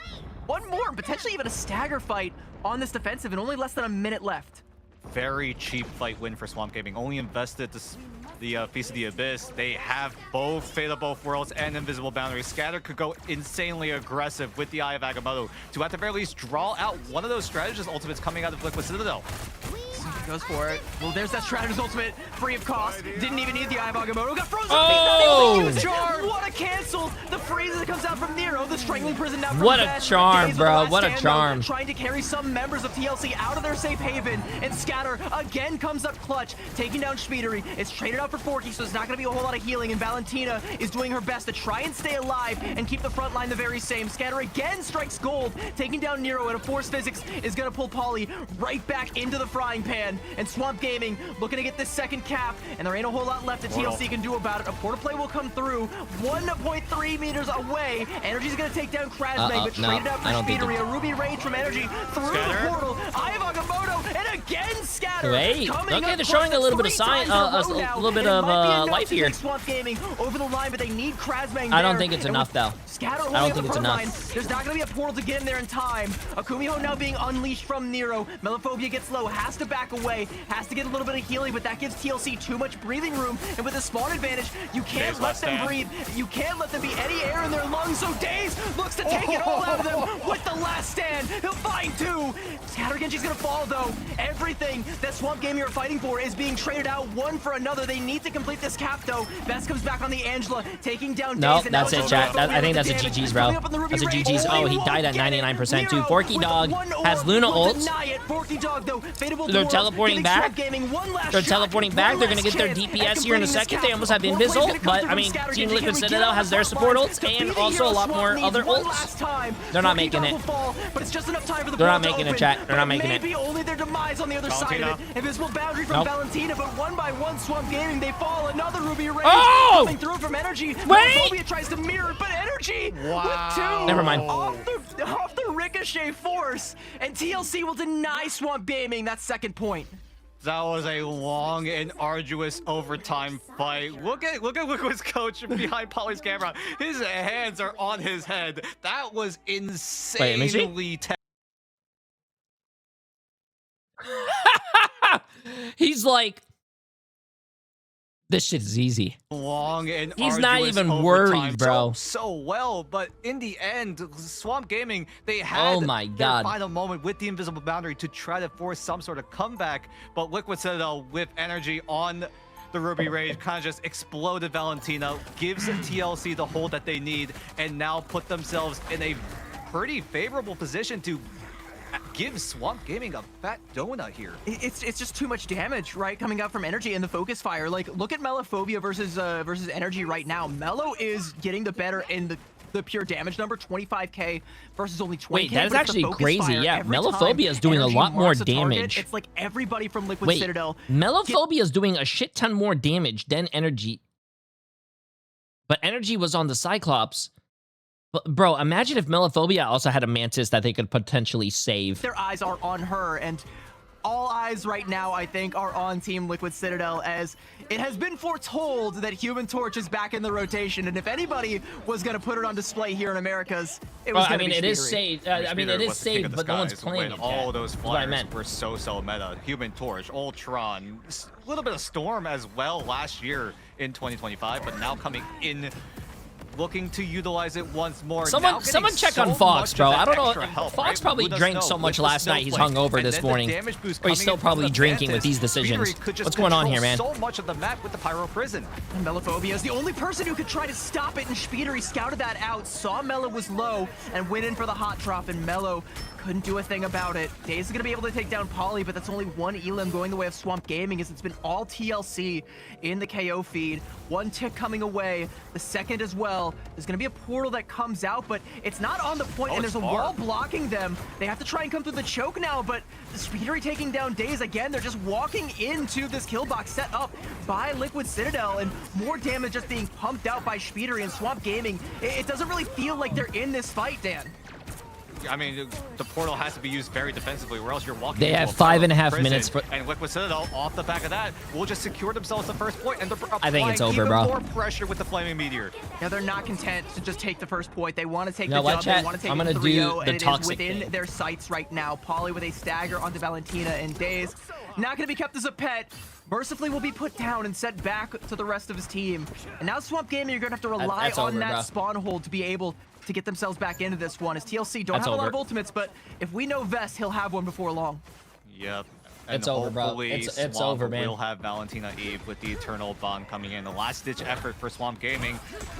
more, potentially even a stagger fight on this defensive, and only less than a minute left. Very cheap fight win for Swamp Gaming. Only invested the Feast of the Abyss. They have both Fate of Both Worlds and Invisible Boundary. Scatter could go insanely aggressive with the Eye of Agamotto to at the very least draw out one of those strategist ultimates coming out of Liquid Citadel. Goes for it. Well, there's that strategist ultimate, free of cost. Didn't even need the Eye of Agamotto. Got frozen. Oh! What a cancel! The freeze that comes out from Nero. The Strangling Prison now from What a Vest. charm, bro. What a Stand, charm. though, trying to carry some members of TLC out of their safe haven. And Scatter again comes up clutch, taking down Schmiedery. It's traded out for Forky, so there's not going to be a whole lot of healing. And Valentina is doing her best to try and stay alive and keep the front line the very same. Scatter again strikes gold, taking down Nero, and a Force Physics is going to pull Polly right back into the frying pan. And Swamp Gaming looking to get this second cap, and there ain't a whole lot left that TLC can do about it. A portal play will come through 1.3 meters away. Energy's going to take down Krasmang, but traded out for Speedery. A Ruby Rage from Energy through the portal. Eye of Agamotto, and again Scatter. Wait, okay, they're showing a little bit of sign, a little bit of life here. Swamp Gaming over the line, but they need Krasmang. I don't think it's enough, though. Scatter I don't think it's enough. line. There's not going to be a portal to get in there in time. A Kumiho now being unleashed from Nero. Melophobia gets low, has to back away, has to get a little bit of healing, but that gives TLC too much breathing room. And with the spawn advantage, you can't let them breathe. You can't let them be any air in their lungs. So Daze looks to take it all out of them with the last stand. He'll find two. Scatter Genji's going to fall, though. Everything that Swamp Gaming are fighting for is being traded out one for another. They need to complete this cap, though. Best comes back on the Angela, taking down Daze. No, that's it, chat. I think that's a GG's, bro. That's a GG's. Oh, he died at 99% too. Forky Dog has Luna ult. They're teleporting back. They're teleporting back. They're going to get their DPS here in a second. They almost have Invis ult, but I mean, Team Liquid Citadel has their support ults and also a lot more other ults. They're not making it. They're not making it, chat. They're not making it. Maybe only their demise on the other side of it. Invisible Boundary from Valentina, but one by one, Swamp Gaming, they fall. Another Ruby Rage coming through from Energy. Melophobia tries to mirror, but Energy with two. Never mind. Off the Ricochet Force, and TLC will deny Swamp Gaming that second point. That was a long and arduous overtime fight. Look at Liquid's coach behind Polly's camera. His hands are on his head. That was insanely tense. He's like, this shit is easy. Long and he's not even worried, bro. So well, but in the end, Swamp Gaming, they had their final moment with the Invisible Boundary to try to force some sort of comeback, but Liquid Citadel with Energy on the Ruby Rage kind of just exploded Valentina, gives TLC the hold that they need, and now put themselves in a pretty favorable position to give Swamp Gaming a fat donut here. It's just too much damage, right, coming out from Energy and the focus fire. Like, look at Melophobia versus Energy right now. Melo is getting the better in the pure damage number, 25k versus only 20k. Wait, that is actually crazy. Yeah, Melophobia is doing a lot more damage. It's like everybody from Liquid Citadel. Melophobia is doing a shit ton more damage than Energy. But Energy was on the Cyclops. But, bro, imagine if Melophobia also had a Mantis that they could potentially save. Their eyes are on her, and all eyes right now, I think, are on Team Liquid Citadel, as it has been foretold that Human Torch is back in the rotation, and if anybody was going to put it on display here in Americas, it was going to be it is saved. I mean, it is saved, but no one's playing it. All those flyers were so meta. Human Torch, Ultron, a little bit of Storm as well last year in 2025, but now coming in looking to utilize it once more. Someone check on Fox, bro. I don't know. Fox probably drank so much last night he's hungover this morning. Or he's still probably drinking with these decisions. What's going on here, man? So much of the map with the Pyro Prison. And Melophobia is the only person who could try to stop it, and Speedery scouted that out, saw Melo was low, and went in for the hot drop, and Melo couldn't do a thing about it. Daze is going to be able to take down Polly, but that's only one elim going the way of Swamp Gaming, as it's been all TLC in the KO feed. One tick coming away, the second as well. There's going to be a portal that comes out, but it's not on the point, and there's a wall blocking them. They have to try and come through the choke now, but Speedery taking down Daze again. They're just walking into this kill box set up by Liquid Citadel, and more damage just being pumped out by Speedery and Swamp Gaming. It doesn't really feel like they're in this fight, Dan. I mean, the portal has to be used very defensively, or else you're walking. They have 5.5 minutes for. And Liquid Citadel, off the back of that, will just secure themselves the first point, and they're I think it's over, even bro. more pressure with the Flaming Meteor. Now they're not content to just take the first point. They want to take You know the what, dub. chat? They want to take I'm it gonna 3-0, do the and it is toxic within thing. their sights right now. Polly with a stagger onto Valentina and Daze. Not going to be kept as a pet. Mercifully will be put down and sent back to the rest of his team. And now Swamp Gaming, you're going to have to rely That's on over, that bro. spawn hold to be able to get themselves back into this one. As TLC don't That's have a lot over. of ultimates, but if we know Vest, he'll have one before long. Yep. It's over, bro. Hopefully It's Swamp over, man. We'll have Valentina Eve with the Eternal Bond coming in. The last-ditch effort for Swamp Gaming.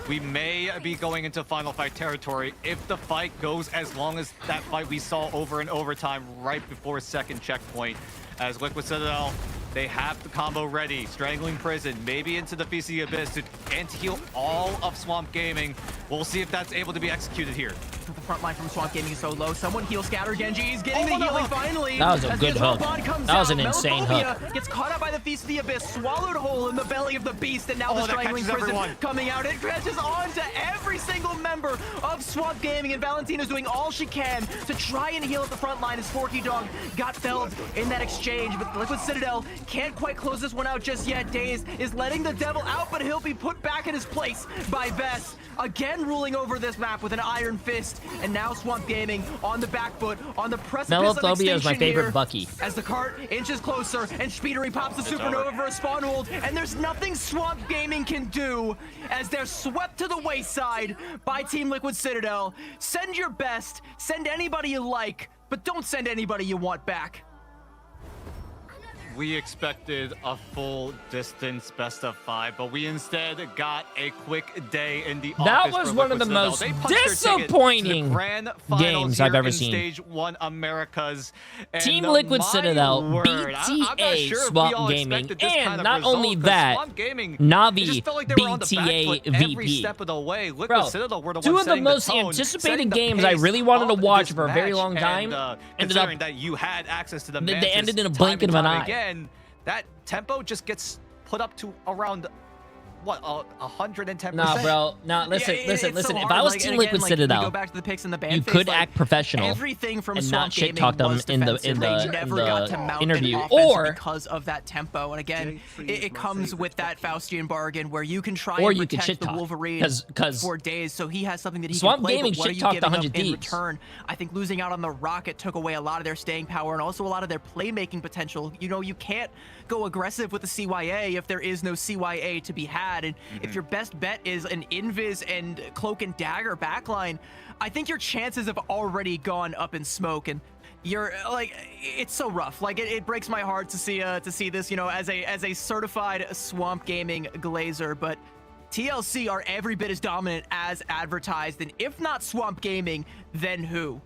We may be going into final fight territory if the fight goes as long as that fight we saw over in overtime right before second checkpoint. As Liquid Citadel, they have the combo ready. Strangling Prison, maybe into the Feast of the Abyss to anti-heal all of Swamp Gaming. We'll see if that's able to be executed here. The front line from Swamp Gaming is so low. Someone heal Scatter Genji. He's getting the healing finally. That was a As good the hook. Bond comes That was out, an insane Melophobia hook. Gets caught out by the Feast of the Abyss, swallowed whole in the belly of the beast, and now the that Strangling catches Prison everyone. coming out. It catches on to every single member of Swamp Gaming, and Valentina's doing all she can to try and heal at the front line as Forky Dog got felled in that exchange. But Liquid Citadel can't quite close this one out just yet. Daze is letting the devil out, but he'll be put back in his place by Vest. Again ruling over this map with an iron fist, and now Swamp Gaming on the back foot, on the precipice of Melophobia is my extinction favorite here, Bucky. as the cart inches closer, and Speedery pops the supernova for a spawn hold, and there's nothing Swamp Gaming can do as they're swept to the wayside by Team Liquid Citadel. Send your best, send anybody you like, but don't send anybody you want back. We expected a full distance best of 5, but we instead got a quick day in the That office was for one of Liquid the Citadel. most They punched their ticket to the disappointing grand finals games here I've ever in seen. Stage 1 Americas. And Team Liquid my Citadel word, beat I'm not TA sure if we Swamp all Gaming, expected this and kind of not result, only 'cause that, Swamp Gaming, Navi it just felt like they were on the back BTA foot every VP. step of the way. Liquid Bro, Citadel were the two ones of the setting most tone, anticipated setting the games I pace really wanted to of watch this for a very match, long time and, ended up considering that you had access to the they Mantis ended in a time blink and of an time eye. again, that tempo just gets put up to around what, 110%? Nah, bro. Nah, listen. It's If so I hard. was Like, Team and Liquid again, Citadel, we go back to the picks in the band you phase, could like, act professional everything from and Swamp not shit Gaming talk them was in the defensive. They never got to mount interview, an offense or because of that tempo. And again, it comes with that Faustian bargain where you can try Or and you can protect shit the talk, Wolverine 'cause for days, so he has something that he Swamp can play. Gaming But what are shit you talked giving up 100 in Thieves. return? I think losing out on the Rocket took away a lot of their staying power and also a lot of their playmaking potential. You know, you can't go aggressive with the CYA if there is no CYA to be had, and if your best bet is an Invis and Cloak and Dagger backline, I think your chances have already gone up in smoke. And you're like, it's so rough. Like it breaks my heart to see this, you know, as a certified Swamp Gaming glazer. But TLC are every bit as dominant as advertised, and if not Swamp Gaming, then who?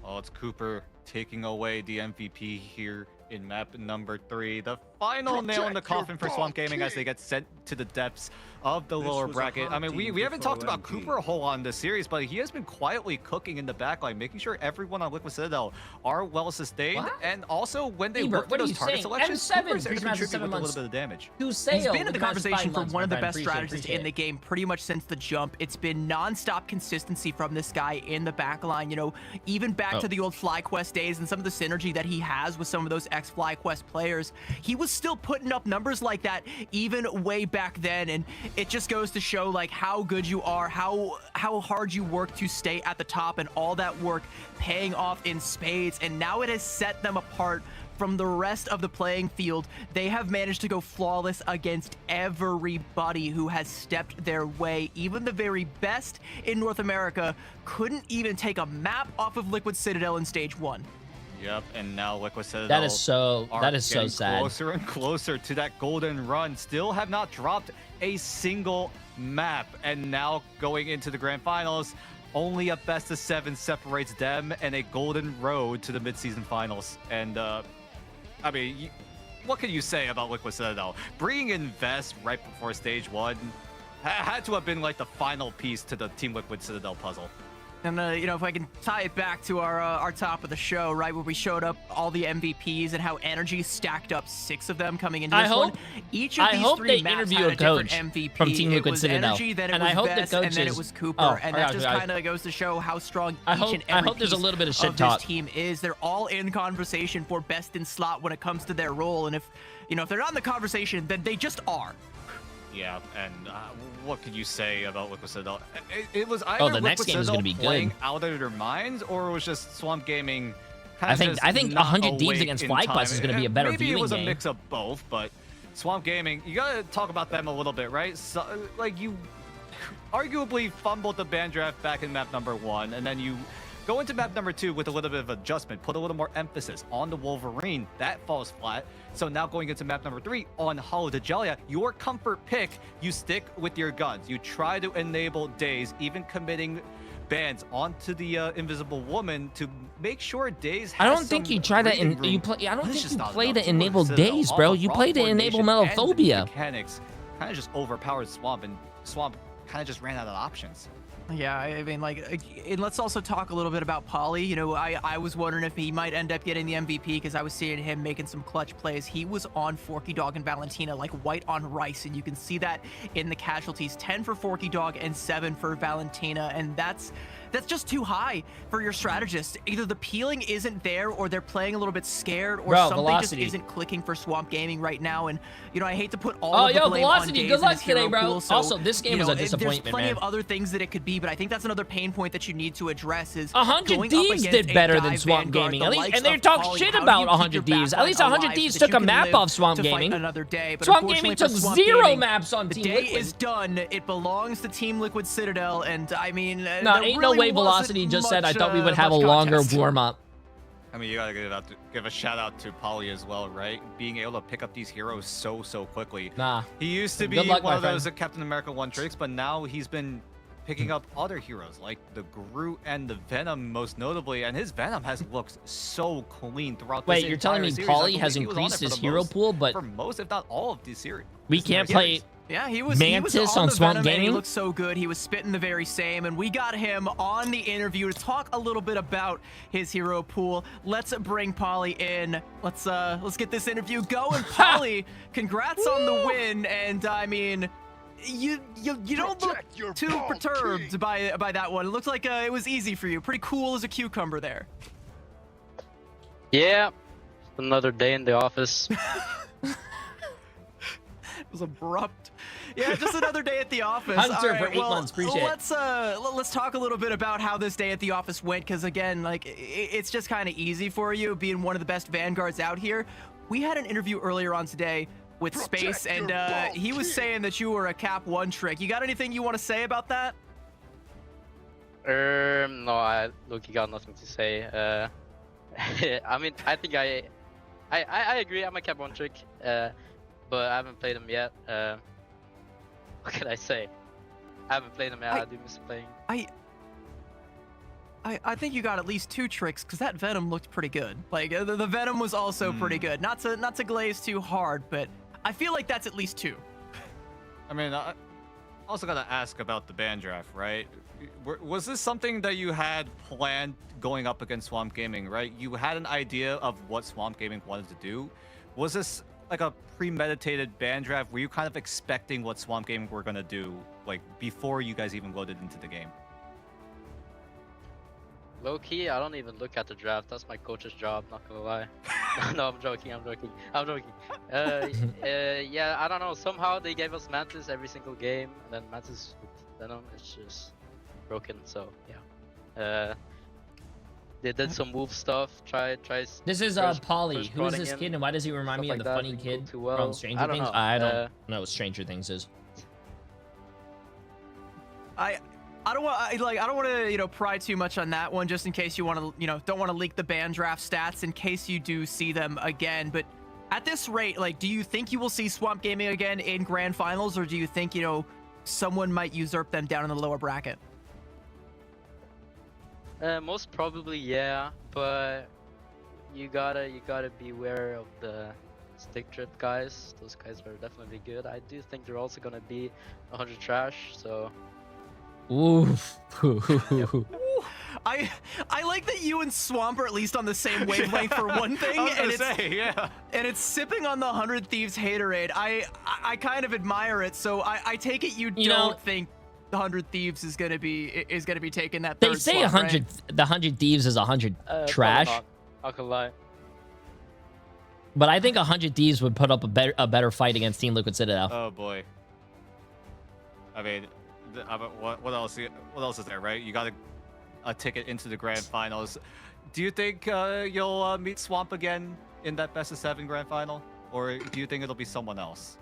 Oh, it's Cooper taking away the MVP here in map number 3. The final nail in the coffin for Swamp Gaming as they get sent to the depths of the lower bracket. I mean, we haven't talked about Cooper a whole lot in this series, but he has been quietly cooking in the backline, making sure everyone on Liquid Citadel are well sustained. What? And also, when they Ebert, work for what are those you target saying? selections, M7 Cooper's there to he's mastered contribute 7 with a months. little bit of damage. He's been in the conversation for one of the best Appreciate strategists in the game pretty much since the jump. It's been non-stop consistency from this guy in the backline, you know, even back to the old FlyQuest days and some of the synergy that he has with some of those ex-FlyQuest players, he was still putting up numbers like that even way back then. And it just goes to show like how good you are, how hard you work to stay at the top, and all that work paying off in spades. And now it has set them apart from the rest of the playing field. They have managed to go flawless against everybody who has stepped their way. Even the very best in North America couldn't even take a map off of Liquid Citadel in stage 1. Yep, and now Liquid Citadel That is so getting sad. Closer and closer to that golden run. Still have not dropped a single map, and now going into the grand finals, only a best of 7 separates them and a golden road to the midseason finals. And I mean, what can you say about Liquid Citadel? Bringing in Vest right before stage 1 had to have been like the final piece to the Team Liquid Citadel puzzle. And, you know, if I can tie it back to our top of the show, right, where we showed up all the MVPs and how Energy stacked up 6 of them coming into this one. Each of these 3 maps had a different MVP. From Team Liquid it was Citadel. Energy, then it And was I hope Vest, the and then it coaches- was Cooper. Oh, and that just kind of goes to show how strong I each hope- and I every hope there's a piece little bit of shit of talk. this team is. They're all in conversation for best in slot when it comes to their role. And if, you know, if they're not in the conversation, then they just are. Yeah, and what could you say about Liquid Citadel? It was either the next Liquid game is Citadel gonna be good. playing out of their minds, or it was just Swamp Gaming. I think 100 Thieves against FlyQuest is going to be a better Maybe viewing it was game. a mix of both, but Swamp Gaming, you gotta talk about them a little bit, right? So, like, you arguably fumbled the band draft back in map number 1, and then you go into map number 2 with a little bit of adjustment, put a little more emphasis on the Wolverine. That falls flat. So now going into map number 3 on Hollow Dajalia, your comfort pick, you stick with your guns. You try to enable Daze, even committing bans onto the Invisible Woman to make sure Daze has I don't think you try to I don't think you play to enable Daze, bro. You play to enable Melophobia. Mechanics kind of just overpowered Swamp, and Swamp kind of just ran out of options. Yeah, I mean, like, and let's also talk a little bit about Polly. You know, I was wondering if he might end up getting the MVP because I was seeing him making some clutch plays. He was on Forky Dog and Valentina like white on rice, and you can see that in the casualties. 10 for Forky Dog and 7 for Valentina, and that's just too high for your strategist. Either the peeling isn't there, or they're playing a little bit scared, or something Velocity just isn't clicking for Swamp Gaming right now. And, you know, I hate to put all Oh, of the yo, blame Velocity, on good Daze luck and his hero today, bro. pool, so, Also, this game you was know, a disappointment, there's plenty man. of other things that it could be, but I think that's another pain point that you need to address is 100 going up Thieves against did a better than dive Swamp Vanguard, Gaming. the At least, likes and they of talk Polly. shit How do about you keep 100 your Thieves. At backline least 100 alive Thieves so that took you a can map live off Swamp to fight Gaming. another day? But Swamp Gaming unfortunately took for Swamp 0 Gaming, maps on the Team day Liquid. is done. It belongs to Team Liquid Citadel, and I mean, No, there ain't really no way wasn't Velocity just said I thought we would have a much longer contest. warm-up. I mean, you gotta give a shout out to Polly as well, right? Being able to pick up these heroes so quickly. Nah. He used to be Good luck, one my of those friend. Captain America 1 tricks, but now he's been picking up other heroes like the Groot and the Venom most notably, and his Venom has looked so clean throughout this Wait, you're telling me entire series. I Pauly believe has he was on increased it for his the hero most- pool, but for most, if not all of these series. we can't play Yeah, he was Mantis on the Swamp Venom, and he Gaming? looked so good. He was spitting the very same, and we got him on the interview to talk a little bit about his hero pool. Let's bring Polly in. Let's get this interview going. Polly, congrats on the win, and I mean, you don't look too perturbed by that one. It looked like it was easy for you. Pretty cool as a cucumber there. Yeah, another day in the office. It was abrupt. Yeah, just another day at the office. Hunter All right, for 8 months, appreciate it. Let's talk a little bit about how this day at the office went, because again, like it's just kind of easy for you being one of the best Vanguards out here. We had an interview earlier on today with Space, and he was saying that you were a Cap 1 trick. You got anything you want to say about that? No, I got nothing to say. I mean, I think I agree. I'm a Cap 1 trick, but I haven't played them yet. What can I say? I haven't played them yet. I do miss playing. I think you got at least 2 tricks, because that Venom looked pretty good. Like the Venom was also pretty good. Not to glaze too hard, but I feel like that's at least 2. I mean, I also gotta ask about the band draft, right? Was this something that you had planned going up against Swamp Gaming, right? You had an idea of what Swamp Gaming wanted to do. Was this like a premeditated band draft? Were you kind of expecting what Swamp Gaming were gonna do, like before you guys even loaded into the game? Low key, I don't even look at the draft. That's my coach's job. Not gonna lie. No, I'm joking. Yeah, I don't know. Somehow they gave us Mantis every single game, and then Mantis with Venom, it's just broken. So yeah. They did some move stuff. Try. This is Polly. Who is this kid, and why does he remind me of the funny kid from Stranger Things? Know. I don't know what Stranger Things is. I don't want to pry too much on that one, just in case you want to don't want to leak the band draft stats in case you do see them again. But at this rate, like, do you think you will see Swamp Gaming again in grand finals, or do you think someone might usurp them down in the lower bracket? Most probably, yeah, but you gotta beware of the stick drift guys. Those guys are definitely good. I do think they're also gonna be 100 trash, so. Oof. I like that you and Swamp are at least on the same wavelength for one thing, and it's sipping on the 100 Thieves haterade. I kind of admire it, so I take it you don't think the 100 Thieves is gonna be taking that third They say slot, 100. right? The 100 Thieves is 100 trash. Not gonna lie. But I think 100 Thieves would put up a better fight against Team Liquid Citadel. Oh boy. I mean, what else? What else is there, right? You got a ticket into the grand finals. Do you think you'll meet Swamp again in that best of 7 grand final, or do you think it'll be someone else?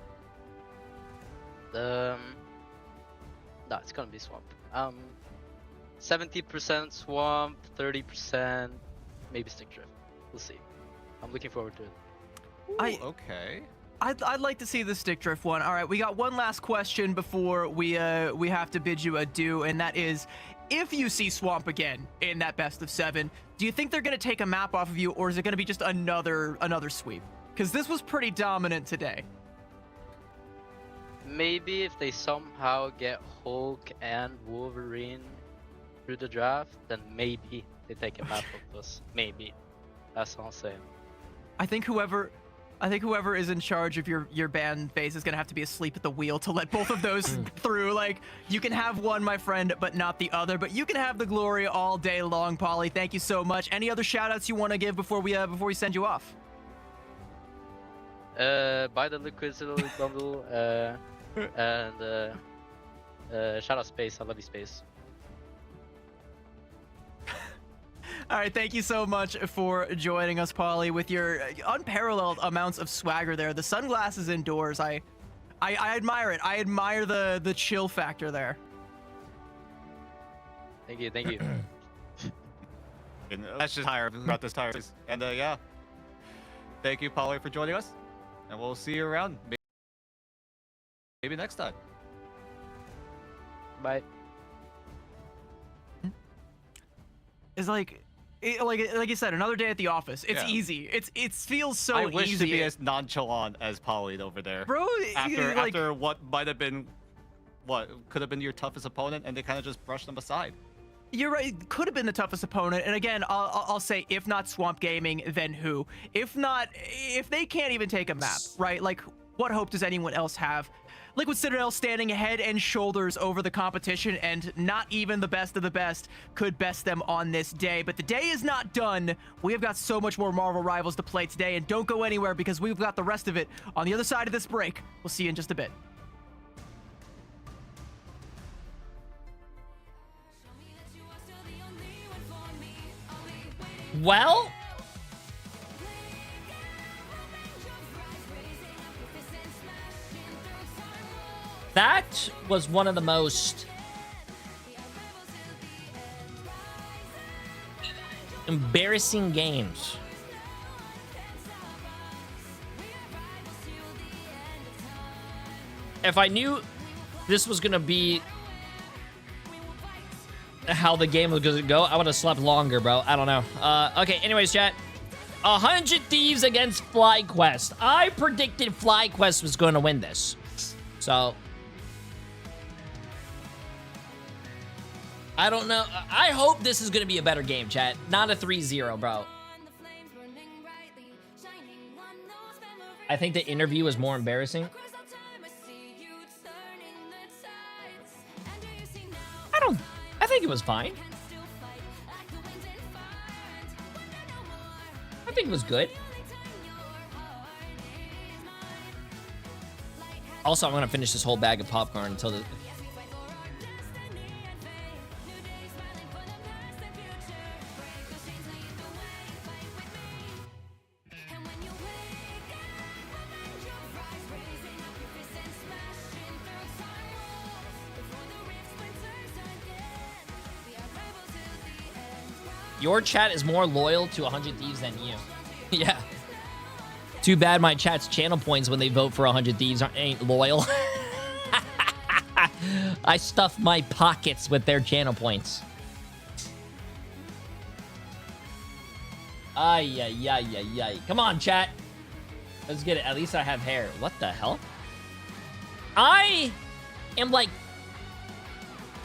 No, it's gonna be Swamp. 70% Swamp, 30% maybe Stick Drift. We'll see. I'm looking forward to it. Ooh, okay. I'd like to see the stick drift one. All right, we got one last question before we have to bid you adieu, and that is, if you see Swamp again in that best of 7, do you think they're gonna take a map off of you, or is it gonna be just another sweep? Because this was pretty dominant today. Maybe if they somehow get Hulk and Wolverine through the draft, then maybe they take a map of us. Maybe. That's all I'm saying. I think whoever is in charge of your band base is gonna have to be asleep at the wheel to let both of those through. Like, you can have one, my friend, but not the other. But you can have the glory all day long, Polly. Thank you so much. Any other shout-outs you want to give before we send you off? Buy the Liquid Citadel bundle, and shout out Space. I love you, Space. All right, thank you so much for joining us, Polly, with your unparalleled amounts of swagger there. The sunglasses indoors, I admire it. I admire the chill factor there. Thank you. Let's just hire about this tire. And yeah, thank you, Polly, for joining us, and we'll see you around. Maybe next time. Bye. It's like you said, another day at the office. It's easy. It feels so easy. I wish to be as nonchalant as Polly over there. Bro, after what might have been, what could have been your toughest opponent, and they kind of just brushed them aside. You're right. Could have been the toughest opponent. And again, I'll say, if not Swamp Gaming, then who? If they can't even take a map, right? Like, what hope does anyone else have? Liquid Citadel standing head and shoulders over the competition, and not even the best of the best could best them on this day. But the day is not done. We have got so much more Marvel Rivals to play today, and don't go anywhere because we've got the rest of it on the other side of this break. We'll see you in just a bit. Well, that was one of the most embarrassing games. If I knew this was gonna be how the game was gonna go, I would have slept longer, bro. I don't know. Okay, anyways, chat. 100 Thieves against FlyQuest. I predicted FlyQuest was going to win this. So, I don't know. I hope this is going to be a better game, chat. Not a 3-0, bro. I think the interview was more embarrassing. I think it was fine. think it was good. Also, I'm gonna finish this whole bag of popcorn until the... Your chat is more loyal to 100 Thieves than you. Yeah. Too bad my chat's channel points when they vote for 100 Thieves ain't loyal. I stuff my pockets with their channel points. Ay, ay, ay, ay, ay. Come on, chat. Let's get it. At least I have hair. What the hell? I am like...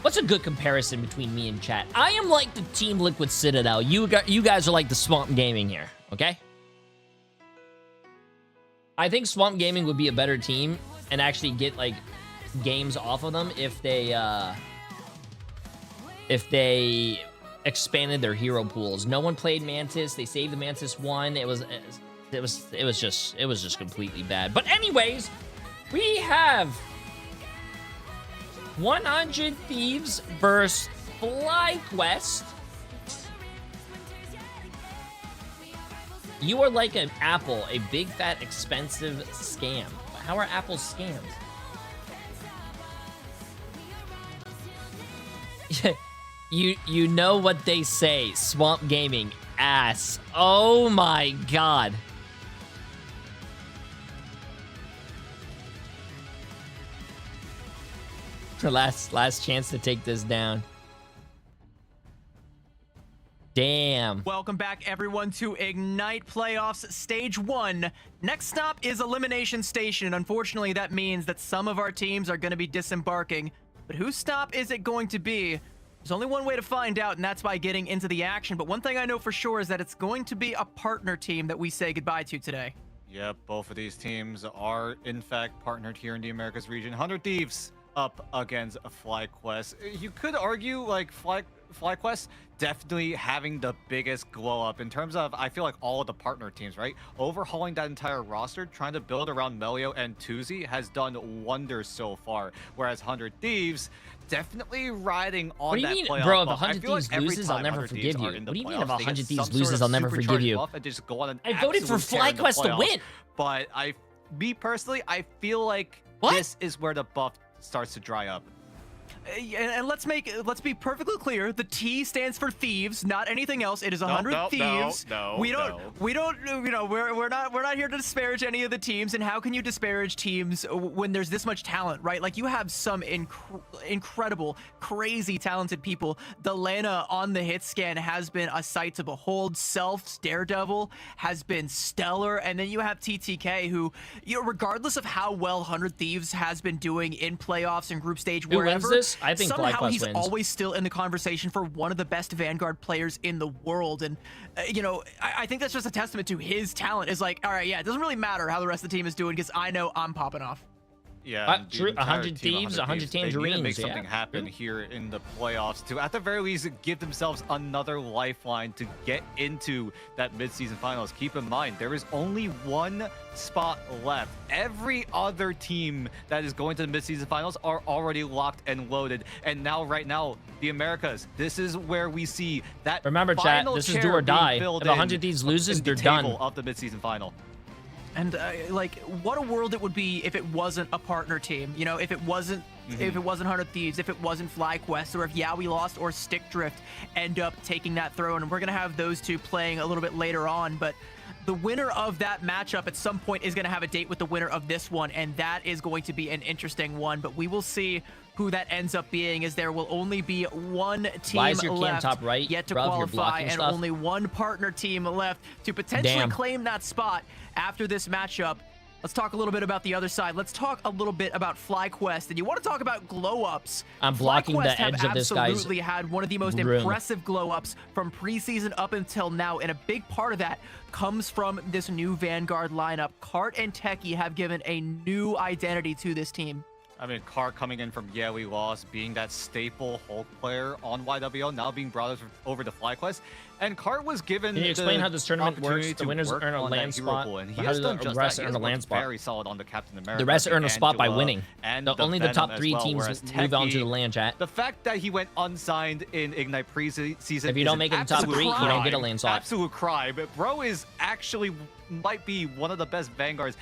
What's a good comparison between me and chat? I am like the Team Liquid Citadel. You guys are like the Swamp Gaming here, okay? I think Swamp Gaming would be a better team and actually get like games off of them if they expanded their hero pools. No one played Mantis. They saved the Mantis one. It was just completely bad. But anyways, we have 100 Thieves versus FlyQuest. You are like an apple, a big, fat, expensive scam. How are apples scams? You know what they say. Swamp Gaming, ass. Oh my god. Last chance to take this down. Damn. Welcome back, everyone, to Ignite Playoffs Stage 1. Next stop is Elimination Station. Unfortunately, that means that some of our teams are going to be disembarking. But whose stop is it going to be? There's only one way to find out, and that's by getting into the action. But one thing I know for sure is that it's going to be a partner team that we say goodbye to today. Yep, both of these teams are, in fact, partnered here in the Americas region. 100 Thieves up against FlyQuest. You could argue, like, FlyQuest definitely having the biggest glow up in terms of, I feel like, all of the partner teams, right? Overhauling that entire roster, trying to build around Melio and Tuzi has done wonders so far. Whereas 100 Thieves definitely riding on that playoff. What do you mean, bro, if 100 Thieves loses, I'll never forgive you? What do you mean if 100 Thieves loses, I'll never forgive you? I voted for FlyQuest to win! But me personally, I feel like this is where the buff starts to dry up. And let's be perfectly clear. The T stands for thieves, not anything else. It is 100 thieves. We don't, you know, we're not here to disparage any of the teams. And how can you disparage teams when there's this much talent, right? Like, you have some incredible, crazy talented people. The Lana on the hit scan has been a sight to behold. Self's Daredevil has been stellar. And then you have TTK, who, you know, regardless of how well 100 Thieves has been doing in playoffs and group stage, wherever, I think somehow he's always still in the conversation for one of the best Vanguard players in the world. And, you know, I think that's just a testament to his talent. Is like, all right, yeah, it doesn't really matter how the rest of the team is doing because I know I'm popping off. Yeah, true. 100 Thieves, 100 Tangerines. They need to make something happen here in the playoffs to, at the very least, give themselves another lifeline to get into that mid-season finals. Keep in mind, there is only one spot left. Every other team that is going to the mid-season finals are already locked and loaded. And now, right now, the Americas, this is where we see that. Remember, chat, this is do or die. If 100 Thieves loses, they're done. Of the mid-season final. And like, what a world it would be if it wasn't a partner team. You know, if it wasn't, if it wasn't 100 Thieves, if it wasn't FlyQuest, or if Yeah We Lost or Stick Drift end up taking that throne. And we're gonna have those two playing a little bit later on, but the winner of that matchup at some point is gonna have a date with the winner of this one, and that is going to be an interesting one. But we will see who that ends up being, as there will only be one team left top right, yet to qualify, and only one partner team left to potentially claim that spot after this matchup. Let's talk a little bit about the other side. Let's talk a little bit about FlyQuest. And you want to talk about glow-ups. I'm blocking the edge of this guy's absolutely had one of the most impressive glow-ups from preseason up until now. And a big part of that comes from this new Vanguard lineup. Cart and Techie have given a new identity to this team. I mean, Carr coming in from Yeah We Lost, being that staple Hulk player on YWO, now being brought over to FlyQuest. And Carr was given. Can you explain how this tournament works? The winners earn a land spot. And he How has do done the just rest that. He earn has a land looked spot? very solid on the Captain America. The rest earn a spot by winning. And Only the top Venom 3 as well, teams whereas move on to Techie, the land, chat. The fact that he went unsigned in Ignite preseason. If you don't make it in top 3, you don't get a land slot. Absolute crime. But bro is actually might be one of the best Vanguards,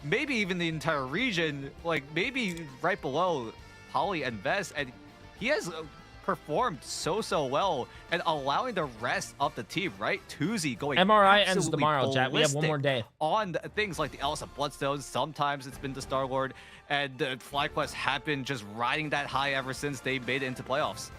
maybe even the entire region. Like maybe right below Holly and Vest, and he has performed so well and allowing the rest of the team, right? Tuzi going MRI ends absolutely tomorrow, chat. We have one more day. On things like the Elsa Bloodstones, sometimes it's been the Star-Lord, and the FlyQuest have been just riding that high ever since they made it into playoffs.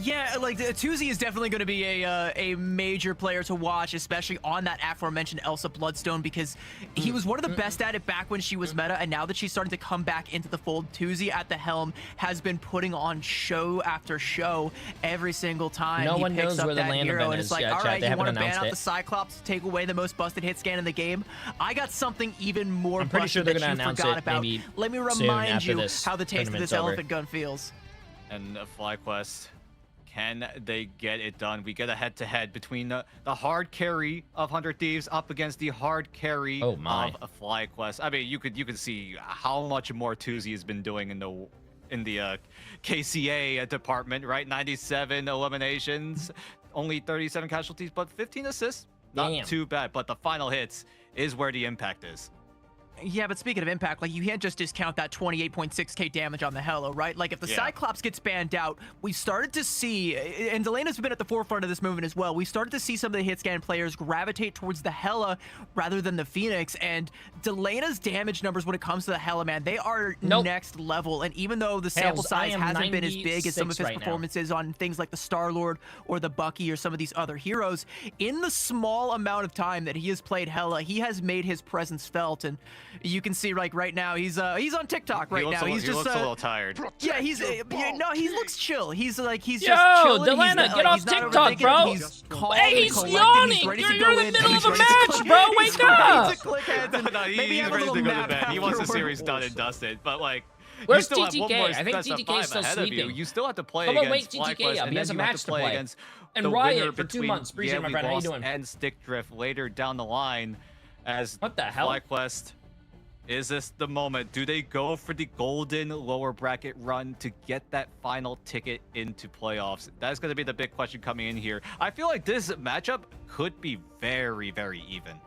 Yeah, like Tuzi is definitely going to be a major player to watch, especially on that aforementioned Elsa Bloodstone, because he was one of the best at it back when she was meta, and now that she's starting to come back into the fold, Tuzi at the helm has been putting on show after show every single time. No he one picks knows up where the that land hero, event and is it's like, yet, all chat. right, They you want haven't to ban announced out it. the Cyclops to take away the most busted hit scan in the game? I got something even more I'm pretty sure busted they're that gonna you announce forgot it about. maybe Let me soon remind after you this how the taste of tournament's this over. elephant gun feels. And FlyQuest, can they get it done? We get a head-to-head between the hard carry of 100 Thieves up against the hard carry of FlyQuest. I mean, you could see how much more Tuzi has been doing in the KCA department, right? 97 eliminations, only 37 casualties, but 15 assists. Not too bad. But the final hits is where the impact is. Yeah, but speaking of impact, like, you can't just discount that 28.6k damage on the Hello, right? Like, if the Cyclops gets banned out, we started to see, and Delena's been at the forefront of this movement as well, we started to see some of the hit scan players gravitate towards the Hela rather than the Phoenix, and Delena's damage numbers when it comes to the Hela, man, they are next level, and even though the sample size hasn't been as big as some of his performances on things like the Star-Lord or the Bucky or some of these other heroes, in the small amount of time that he has played Hela, he has made his presence felt, and you can see, like, right now he's on TikTok right now. He's just looks a little tired. Yeah, he looks chill. He's just Yo, chilling. Delana, get off TikTok, bro. Hey, he's yawning. You're in the middle of a match, bro. Wake up. No, he's ready to go to bed. He wants the series done and dusted. But like, where's you still have one TTK? more I think best of TTK is five still ahead of sleeping. you still have to play Come on, against wake TTK FlyQuest, up. and He has then a you have match to play play. against And the Riot winner for 2 between months. Appreciate it, my Yeah We friend. How you Lost doing? and Stick Drift later down the line. As what the hell? FlyQuest, is this the moment? Do they go for the golden lower bracket run to get that final ticket into playoffs? That's going to be the big question coming in here. I feel like this matchup could be very, very even.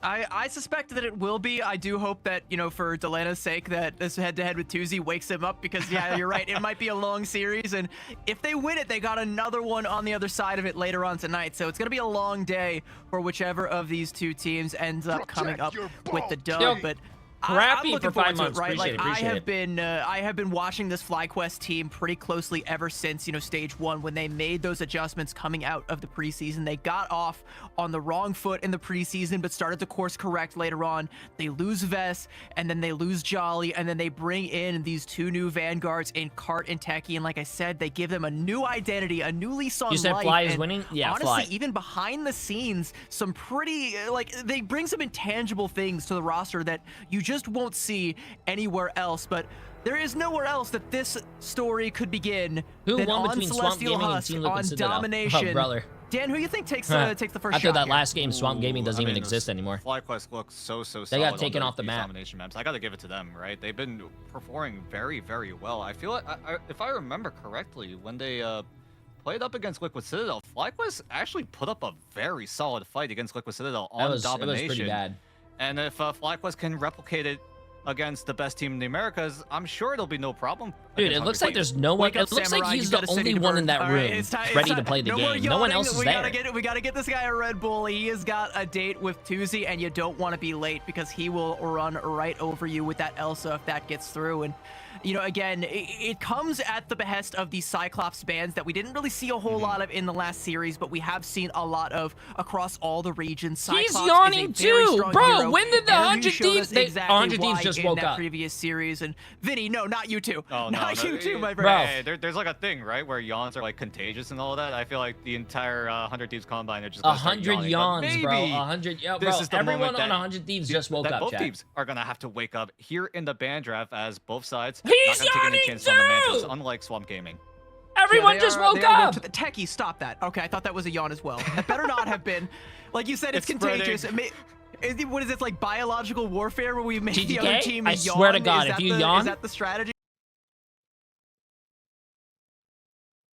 I suspect that it will be. I do hope that, you know, for Delena's sake, that this head-to-head with Tuzi wakes him up, because, yeah, you're right. It might be a long series, and if they win it, they got another one on the other side of it later on tonight. So it's going to be a long day for whichever of these two teams ends up coming up with the dub. But Crappy I'm looking for 5 forward to months. it, right? Appreciate Like, it. I have been watching this FlyQuest team pretty closely ever since, you know, stage 1, when they made those adjustments coming out of the preseason. They got off on the wrong foot in the preseason, but started to course correct later on. They lose Vess, and then they lose Jolly, and then they bring in these 2 new Vanguards in Cart and Techie. And like I said, they give them a new identity, a new lease on life. You said Fly is and winning? Yeah, honestly, Fly. even behind the scenes, some pretty, like, they bring some intangible things to the roster that you just won't see anywhere else. But there is nowhere else that this story could begin Who than won on between Swamp Celestial Gaming and Husk, Team Liquid on Citadel? Domination. Oh, brother. Dan, who you think takes the first After shot that here? last game, Swamp Gaming doesn't even those exist anymore. FlyQuest looks so solid. They got taken on off the these map. Domination maps. I got to give it to them, right? They've been performing very, very well. I feel like, if I remember correctly, when they played up against Liquid Citadel, FlyQuest actually put up a very solid fight against Liquid Citadel on Domination. It was pretty bad. And if FlyQuest can replicate it against the best team in the Americas, I'm sure it'll be no problem. Dude, it looks like there's no one. It looks like he's the only one in that room ready to play the game. No one else is there. We gotta get this guy a Red Bull. He has got a date with Tuzi, and you don't want to be late, because he will run right over you with that Elsa if that gets through. And you know, again, it comes at the behest of these Cyclops bans that we didn't really see a whole lot of in the last series, but we have seen a lot of across all the regions. Cyclops He's yawning is a very too, strong bro. hero, When did the and 100 you showed Thieves? us exactly 100 Thieves why just just in woke that up. previous series. And Vinny, no, not you two. Oh, not no, you two, my Bro. friend. Hey, there's like a thing, right, where yawns are like contagious and all that. I feel like the entire 100 Thieves Combine are just gonna start 100 yawning. yawns, bro. 100. Yeah, bro. Everyone on 100 Thieves just woke up, Both chat. teams are gonna have to wake up here in the ban draft, as both sides He's not gonna take any yawning chances on the mantles, too! unlike Swamp Gaming. Everyone Yeah, just they woke are up. to the techie, stop that. Okay, I thought that was a yawn as well. That better not have been. Like you said, it's contagious. What is this, like biological warfare where we make the other team I yawn? swear to God, Is if that you the, yawn, is that the strategy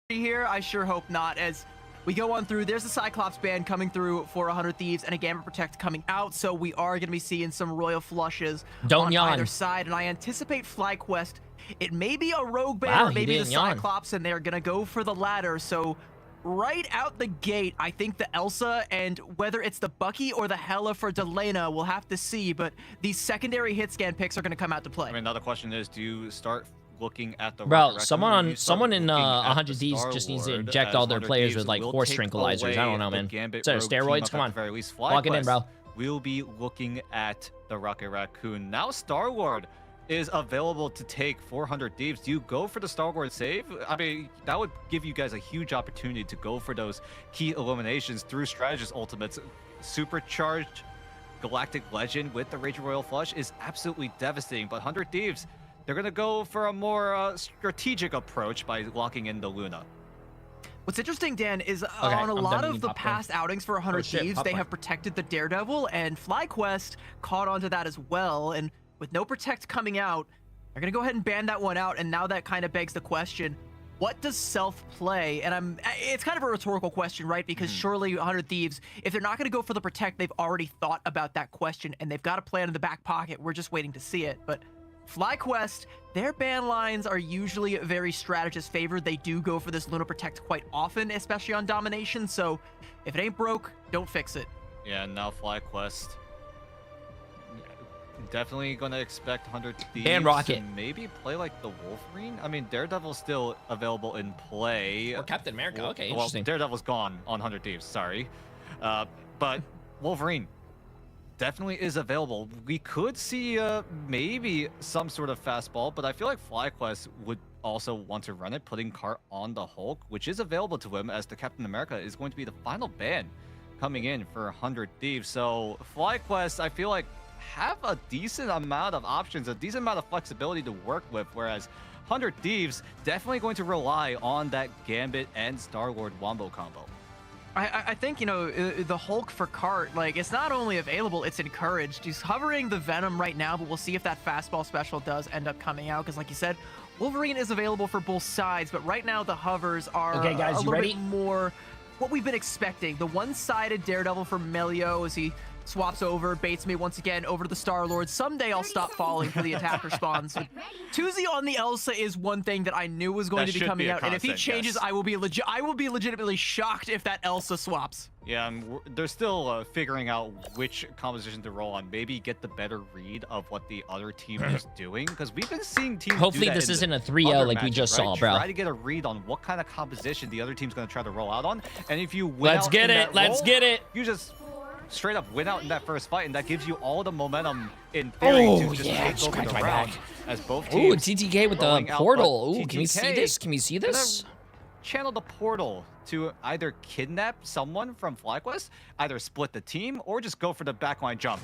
here? I sure hope not. As we go on through, there's a Cyclops band coming through for 100 Thieves and a Gambit Protect coming out, so we are going to be seeing some Royal Flushes on either side, and I anticipate FlyQuest. It may be a Rogue Band or maybe the Cyclops, and they're going to go for the latter, so right out the gate, I think the Elsa, and whether it's the Bucky or the Hela for Delena, we'll have to see, but these secondary hit scan picks are going to come out to play. I mean, another question is, do you start looking at the bro, someone in 100 Thieves just needs to inject all their players with like horse tranquilizers. I don't know, man. Instead of steroids, come on, lock it in, bro. We'll be looking at the Rocket Raccoon. Now Star-Lord is available to take 400 Thieves. Do you go for the Star-Lord save? I mean, that would give you guys a huge opportunity to go for those key eliminations through Strategist Ultimates. Supercharged Galactic Legend with the Raging Royal Flush is absolutely devastating, but 100 Thieves, they're going to go for a more strategic approach by locking in the Luna. What's interesting, Dan, is on a lot of the past outings for 100 Thieves, they have protected the Daredevil, and FlyQuest caught onto that as well. And with no Protect coming out, they're going to go ahead and ban that one out. And now that kind of begs the question, what does Self play? And it's kind of a rhetorical question, right? Because surely 100 Thieves, if they're not going to go for the Protect, they've already thought about that question, and they've got a plan in the back pocket. We're just waiting to see it. But FlyQuest, their ban lines are usually very strategist favored. They do go for this Luna Protect quite often, especially on Domination. So if it ain't broke, don't fix it. Yeah, now FlyQuest definitely gonna expect 100 Thieves and Rocket to maybe play like the Wolverine. I mean, Daredevil's still available in play. Or Captain America. Okay, well, interesting. Daredevil's gone on 100 Thieves. Sorry, but Wolverine definitely is available. We could see maybe some sort of fastball, but I feel like FlyQuest would also want to run it, putting Cart on the Hulk, which is available to him, as the Captain America is going to be the final ban coming in for 100 Thieves. So FlyQuest, I feel like, have a decent amount of options, a decent amount of flexibility to work with, whereas 100 Thieves definitely going to rely on that Gambit and Star-Lord wombo combo. I think, you know, the Hulk for Cart, like, it's not only available, it's encouraged. He's hovering the Venom right now, but we'll see if that fastball special does end up coming out, because like you said, Wolverine is available for both sides, but right now the hovers are okay, guys, a you little ready? bit more what we've been expecting. The one-sided Daredevil for Melio as he swaps over, baits me once again over to the Star-Lord. Someday I'll stop falling for the attack response. Tuesday on the Elsa is one thing that I knew was going to be coming out, and if he changes, I will be legitimately shocked if that Elsa swaps. Yeah, they're still figuring out which composition to roll on. Maybe get the better read of what the other team is doing, because we've been seeing teams Hopefully do that this isn't a 3-0 other like we matches, just right? saw, bro. Try to get a read on what kind of composition the other team's going to try to roll out on, and if you win Let's out get in it. that Let's roll, get it. You just straight up win out in that first fight, and that gives you all the momentum in theory to just take over the round. As both teams. Ooh, TTK with the portal. Ooh, can we see this? Can we see this? Channel the portal to either kidnap someone from FlyQuest, either split the team, or just go for the backline jump.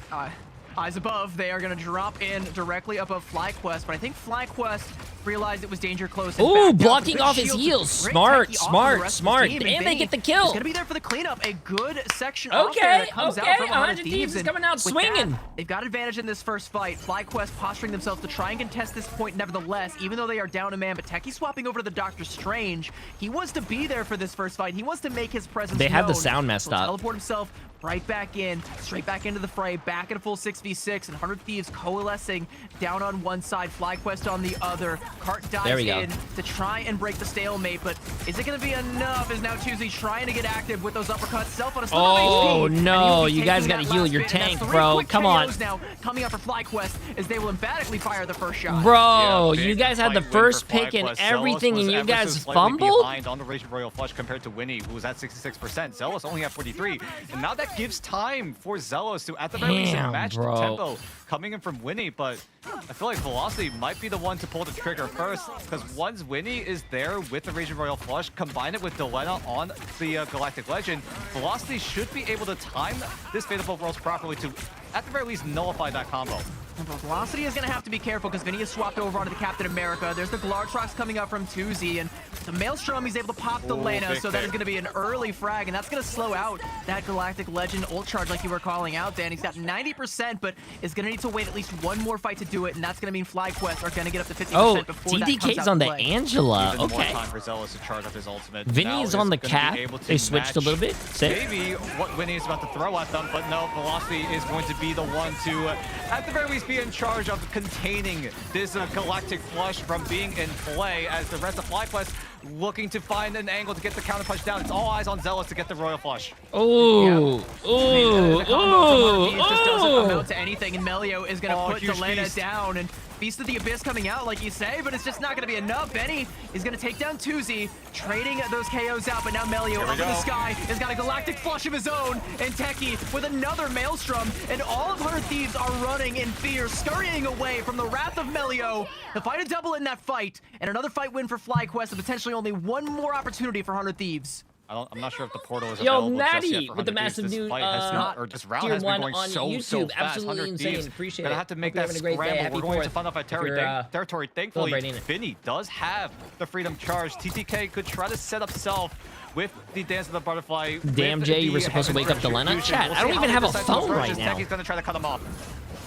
Eyes above, they are going to drop in directly above FlyQuest, but I think FlyQuest realized it was danger close. Ooh, blocking off his heels. Smart, smart. And they get the kill. He's going to be there for the cleanup. A good section off there that comes out from 100 Thieves is coming out swinging. They've got advantage in this first fight. FlyQuest posturing themselves to try and contest this point nevertheless, even though they are down a man. But Techie swapping over to the Doctor Strange. He wants to be there for this first fight. He wants to make his presence They have the known. sound messed up. Teleport himself right back in, straight back into the fray, back at a full 6v6, and 100 Thieves coalescing down on one side, FlyQuest on the other. Cart dives in to try and break the stalemate, but is it going to be enough? Is now Tuesday trying to get active with those uppercuts, self on a slip Oh of HP, no, you guys got to heal your tank, bro. Come on. Now coming up for FlyQuest as they will emphatically fire the first shot. Bro, you guys had the first pick and everything, and you guys fumbled? Behind on the Raging Royal Flush compared to Winnie, who was at 66%. Zealous only at 43. And now that gives time for Zelos to, at the very least, match the tempo coming in from Winnie, but I feel like Velocity might be the one to pull the trigger first, because once Winnie is there with the Raging Royal Flush, combine it with Delena on the Galactic Legend, Velocity should be able to time this Fate of Both Worlds properly to, at the very least, nullify that combo. Velocity is going to have to be careful because Vinny has swapped over onto the Captain America. There's the Glartrox coming up from 2Z, and the Maelstrom, he's able to pop the Lena, so that is going to be an early frag, and that's going to slow out that Galactic Legend ult charge like you were calling out, Dan. He's got 90%, but is going to need to wait at least one more fight to do it, and that's going to mean FlyQuest are going to get up to 50% before that comes TDK's out on to the play. Angela. Even more Okay. time for Zealous to charge up his ultimate. Vinny is on the cap. They switched a little bit. Maybe what Winnie is about to throw at them, but no, Velocity is going to be the one to, at the very least, be in charge of containing this Galactic Flush from being in play, as the rest of FlyQuest looking to find an angle to get the counter punch down. It's all eyes on Zealous to get the Royal Flush. Oh, The combo from just doesn't amount to anything, and Melio is going to put Delena down, and Beast of the Abyss coming out, like you say, but it's just not going to be enough. Benny is going to take down 2Z, trading those KOs out, but now Melio up in the sky has got a Galactic Flush of his own, and Techie with another Maelstrom, and all of her Thieves are running in fear, scurrying away from the wrath of Melio. The fight a double in that fight, and another fight win for FlyQuest, and potentially only one more opportunity for 100 Thieves. I'm not sure if the portal is Yo, available just Natty yet for with the 100 massive Thieves. new This fight has not, or this round tier has been 1 going on so YouTube. fast. Absolutely 100 insane. Thieves Appreciate gonna it. have to make Hope you're that having a great day. scramble. Happy We're going to 4th. Final Fight If you're, territory. Thankfully, celebrating it. Vinny does have the Freedom Charge. TTK could try to set up self with the Dance of the Butterfly. Damn, Jay, you were supposed to wake up Delena? Chat, I don't even have a phone right now. He's going to try to cut him off.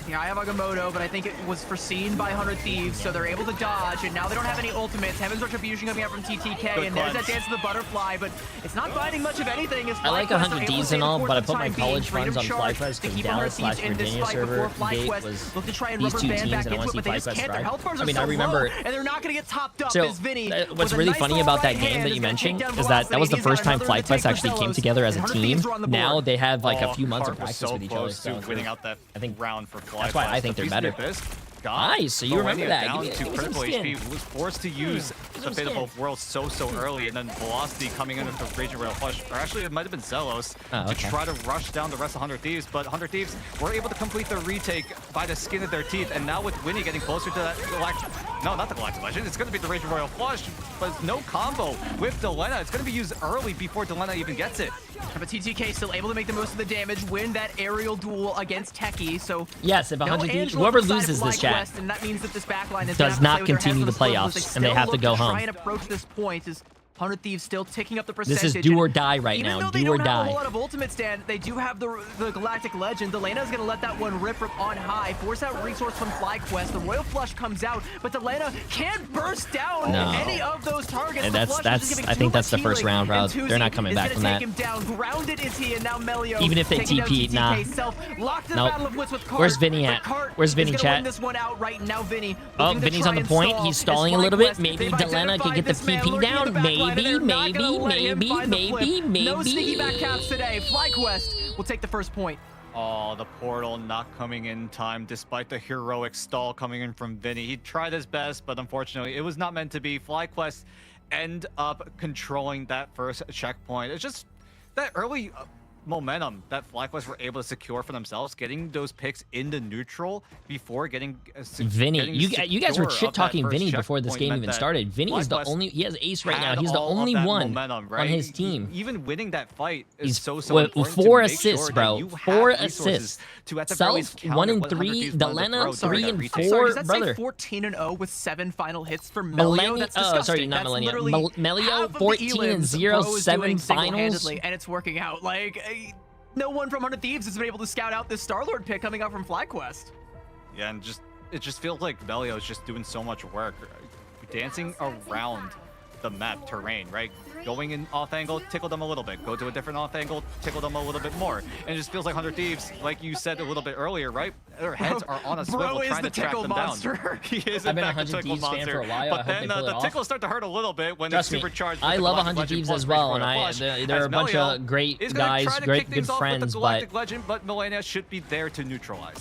Yeah, I have Agamotto, but I think it was foreseen by 100 Thieves, so they're able to dodge, and now they don't have any ultimates. Heaven's Retribution coming out from TTK, and there's that Dance of the Butterfly, but it's not binding much of anything. I like 100 Ds and all, but I put my college funds on FlyQuest because Dallas/Virginia server date was these two teams, and I want to see FlyQuest thrive. I mean, I remember. And they're not going to get topped up So, as Vinny. what's really funny about that game that you mentioned is that was the first time FlyQuest actually came together as a team. Now they have like a few months of practice with each other. So winning out that round for FlyQuest. That's why I think they're better. Nice, so you remember that. Down to critical HP, was forced to use the Fate of Both Worlds so early, and then Velocity coming in with the Raging Royal Flush, or actually it might have been Zelos, to try to rush down the rest of 100 Thieves, but 100 Thieves were able to complete the retake by the skin of their teeth, and now with Winnie getting closer to that Galactic, no, not the Galactic Legend, it's going to be the Raging Royal Flush, but no combo with Delena. It's going to be used early before Delena even gets it. But TTK still able to make the most of the damage, win that aerial duel against Techie. So yes, if 100 Thieves, whoever loses this chat, and that means that this backline is does not continue the playoffs, and they have to go home. Try and approach this point is 100 Thieves still ticking up the percentage. This is do or die right now. Even though they do or don't have die. a lot of ultimate stand, they do have the Galactic Legend. Delena is going to let that one rip from on high, force out resource from FlyQuest. The Royal Flush comes out, but Delena can't burst down any of those targets. And I think that's the first round, bro. They're not coming back from that. Him down. Grounded is he, and now Melio. Even if they TP, nah. Nope. Where's Vinny at? Where's Vinny, chat? This one out right now, Vinny. Oh, Vinny's on the point. He's stalling a little bit. Maybe Delena can get the PP down. Maybe. No sneaky back caps today. FlyQuest will take the first point. Oh, the portal not coming in time despite the heroic stall coming in from Vinny. He tried his best, but unfortunately it was not meant to be. FlyQuest end up controlling that first checkpoint. It's just that early momentum that FlyQuest were able to secure for themselves, getting those picks into neutral before getting Vinny. You guys were shit talking Vinny before this game even started. Vinny is the only. He has ace right now. He's the only one on his team. Even winning that fight is so important. 4 assists, bro. 4 assists. Self 1 and 3. Delena 3 and 4. Does that brother. say 14-0 with 7 final hits for Melio? That's disgusting. Sorry, not Millennium. Melio 14 and 0, 7 finals, and it's working out. Like no one from 100 Thieves has been able to scout out this Star-Lord pick coming out from FlyQuest. Yeah, and it just feels like Melio is just doing so much work, dancing around the map terrain, right? Going in off angle, tickle them a little bit. Go to a different off angle, tickle them a little bit more. And it just feels like 100 Thieves, like you said a little bit earlier, right? Their heads are on a swivel trying to track them down. He is in fact a tickle monster. For a while. But then the tickles start to hurt a little bit when it's supercharged. I love 100 Thieves as well, and there are a bunch of great guys, good friends, but Galactic Legend, but Millennia should be there to neutralize.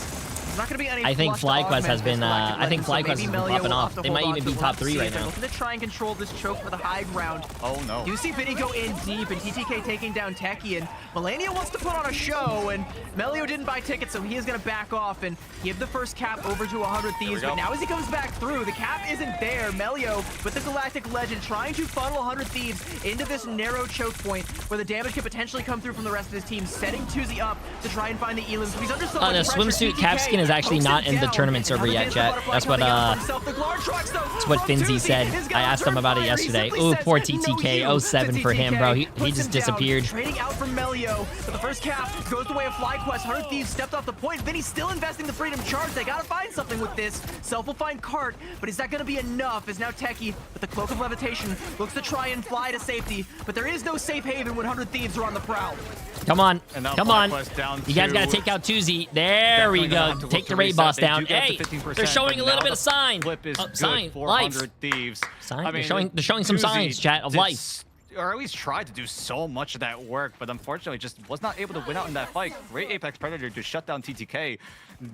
There's not going to be any I think flush to FlyQuest has augment been, this Galactic I think Legend, so FlyQuest maybe has been Melio popping will off. have to They hold might on even to be it. top We'll 3 see right if they're now. looking to try and control this choke for the high ground. Oh no. You see Vinny go in deep, and TTK taking down Techie, and Melania wants to put on a show, and Melio didn't buy tickets, so he is going to back off and give the first cap over to 100 Thieves. But now as he comes back through, the cap isn't there. Melio with the Galactic Legend trying to funnel 100 Thieves into this narrow choke point where the damage could potentially come through from the rest of his team, setting Tuzi up to try and find the elims. He's under so much The pressure. swimsuit cap skin is actually not in the tournament server yet, chat. That's what Finzi said. I asked him about it yesterday. Ooh, poor TTK. 07 for him, bro. He just disappeared. Trading out from Melio, but the first cap goes the way of FlyQuest. 100 Thieves stepped off the point. Vinny's still investing the Freedom Charge. They gotta find something with this. Self will find Cart, but is that gonna be enough? As now Techie, with the Cloak of Levitation, looks to try and fly to safety, but there is no safe haven when 100 Thieves are on the prowl. Come on. Come on. You guys got to take out Tuzi. There we go. Take the raid boss down. Hey, they're showing a little bit of sign. Sign. Life. Thieves. Sign. I mean, they're showing some signs, chat, of life. Or at least tried to do so much of that work, but unfortunately just was not able to win out in that fight. Great Apex Predator to shut down TTK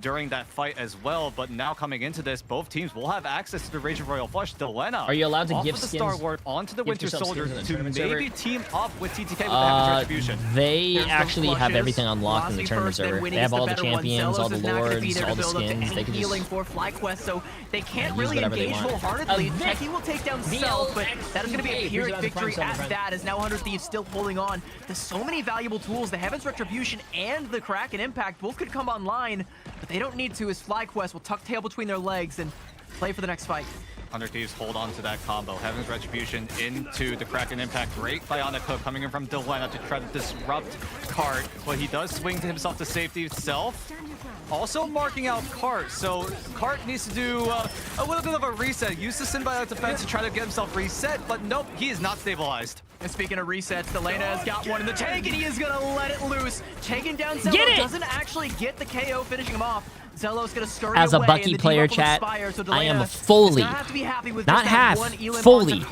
during that fight as well, but now coming into this, both teams will have access to the Raging Royal Flush. Delena, are you allowed to give the skins? Star Lord onto the Winter Soldier to maybe team up with TTK with the Retribution. They actually have everything unlocked in the tournament server. They have all the champions, all the lords, all the skins. They can just for FlyQuest, so they can't use really whatever they engage want. wholeheartedly. Techie will take down Self, but that is going to be a Pyrrhic victory at that, as now 100 Thieves still holding on to so many valuable tools. The Heaven's Retribution and the Kraken Impact both could come online, but they don't need to, as FlyQuest will tuck tail between their legs and play for the next fight. 100 Thieves hold on to that combo. Heaven's Retribution into the Kraken Impact. Great Bionic Hook coming in from Delena to try to disrupt Cart, but he does swing to himself to safety itself. Also marking out Cart, so Cart needs to do a little bit of a reset. Use the Symbiotic Defense to try to get himself reset, but nope, he is not stabilized. And speaking of resets, Delena has got one in the tank, and he is going to let it loose. Taking down Zello, doesn't actually get the KO, finishing him off. Zello's going to scurry as a away, Bucky player, chat, I am fully, not half, fully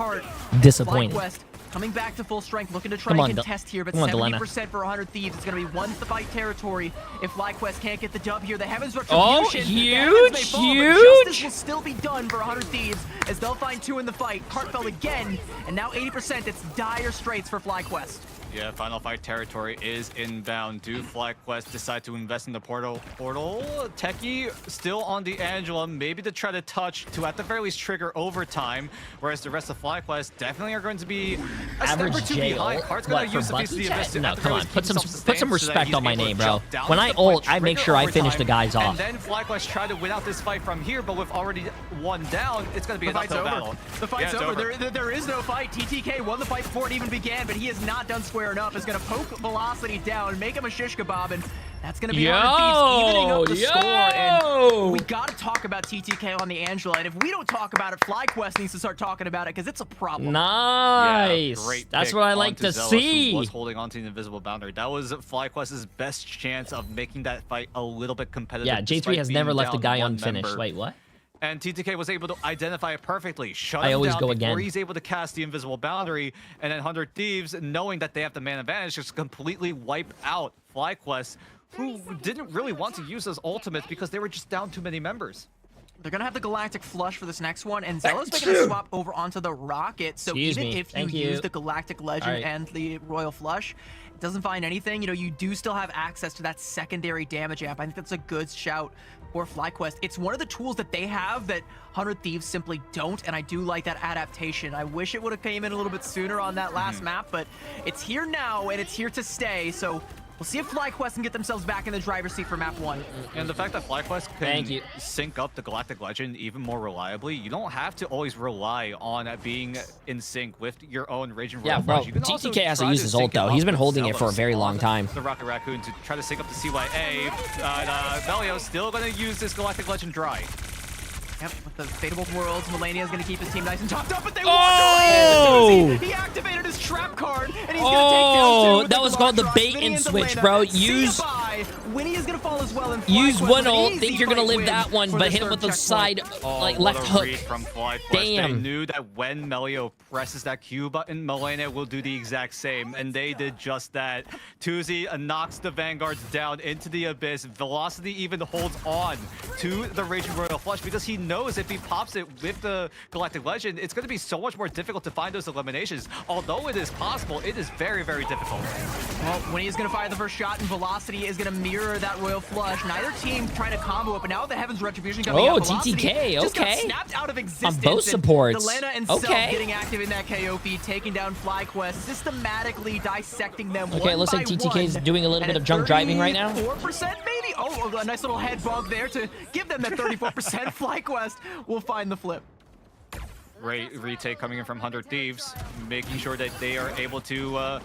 disappointed. FlyQuest coming back to full strength, looking to try and contest here, but 70% for 100 Thieves. It's going to be one fight territory if FlyQuest can't get the dub here. The Heaven's Retribution, huge. Justice will still be done for 100 Thieves as they'll find 2 in the fight. Cart fell again, and now 80%. It's dire straits for FlyQuest. Yeah, final fight territory is inbound. Do FlyQuest decide to invest in the portal? Techie still on the Angela, maybe to try to touch to at the very least trigger overtime, whereas the rest of FlyQuest definitely are going to be a average step or two behind. Cart's going to use the piece of the invest. No, come on, put some respect on my name, bro. When I ult, I make sure I finish the guys off. And then FlyQuest try to win out this fight from here, but with already one down, it's going to be an uphill battle. The fight's over. There is no fight. TTK won the fight before it even began, but he has not done square enough. Is going to poke Velocity down, make him a shish kebab, and that's going to be 100 Thieves evening up the score. And we got to talk about TTK on the Angela, and if we don't talk about it, FlyQuest needs to start talking about it because it's a problem. Nice. Yeah, that's what I like to see. Was holding on to the invisible boundary. That was FlyQuest's best chance of making that fight a little bit competitive. Yeah, Jay3 has never left a guy unfinished. Wait, what? And TTK was able to identify it perfectly. Shut I him always down go before again. he's able to cast the invisible boundary. And then 100 Thieves, knowing that they have the man advantage, just completely wipe out FlyQuest, who didn't really want to use his ultimates because they were just down too many members. They're going to have the Galactic Flush for this next one, and Zealo's making a swap over onto the Rocket. So even if you use the Galactic Legend and the Royal Flush, it doesn't find anything. You know, you do still have access to that secondary damage amp. I think that's a good shout for FlyQuest. It's one of the tools that they have that 100 Thieves simply don't, and I do like that adaptation. I wish it would have came in a little bit sooner on that last map, but it's here now, and it's here to stay. So we'll see if FlyQuest can get themselves back in the driver's seat for map 1. And the fact that FlyQuest can sync up the Galactic Legend even more reliably, you don't have to always rely on being in sync with your own Raging Royal Flush. You can also TTK has to try use his ult, though. He's been holding it for a very long time. The Rocket Raccoon to try to sync up the CYA. Melio's still going to use this Galactic Legend dry. Yep, with the Fate of Both Worlds, Melania's going to keep his team nice and topped up, but they want to He activated his trap card, and he's going to take down 2 with that was called the bait and switch, bro. Use die. Winnie is gonna fall as well. And Use FlyQuest one with an ult. easy Think you're gonna fight live win that one, for but this hit him third with the checkpoint. side, Oh, like what left a hook. read from FlyQuest. Damn. They knew that when Melio presses that Q button, Milena will do the exact same, and they did just that. Tuzi knocks the Vanguards down into the abyss. Velocity even holds on to the Raging Royal Flush because he knows if he pops it with the Galactic Legend, it's going to be so much more difficult to find those eliminations. Although it is possible, it is very, very difficult. Well, when he's going to fire the first shot, and Velocity is going to mirror that Royal Flush. Neither team trying to combo it, but now with the Heaven's Retribution coming out, Velocity TTK, just got okay. snapped out of existence. On both supports. Delana and Self Okay. getting active in that KO feed, taking down FlyQuest, systematically dissecting them Okay, it looks like TTK is doing a little bit of drunk driving right now. 4% maybe? Oh, a nice little head bump there to give them that 34%. FlyQuest will find the flip. Great retake coming in from 100 Thieves, making sure that they are able to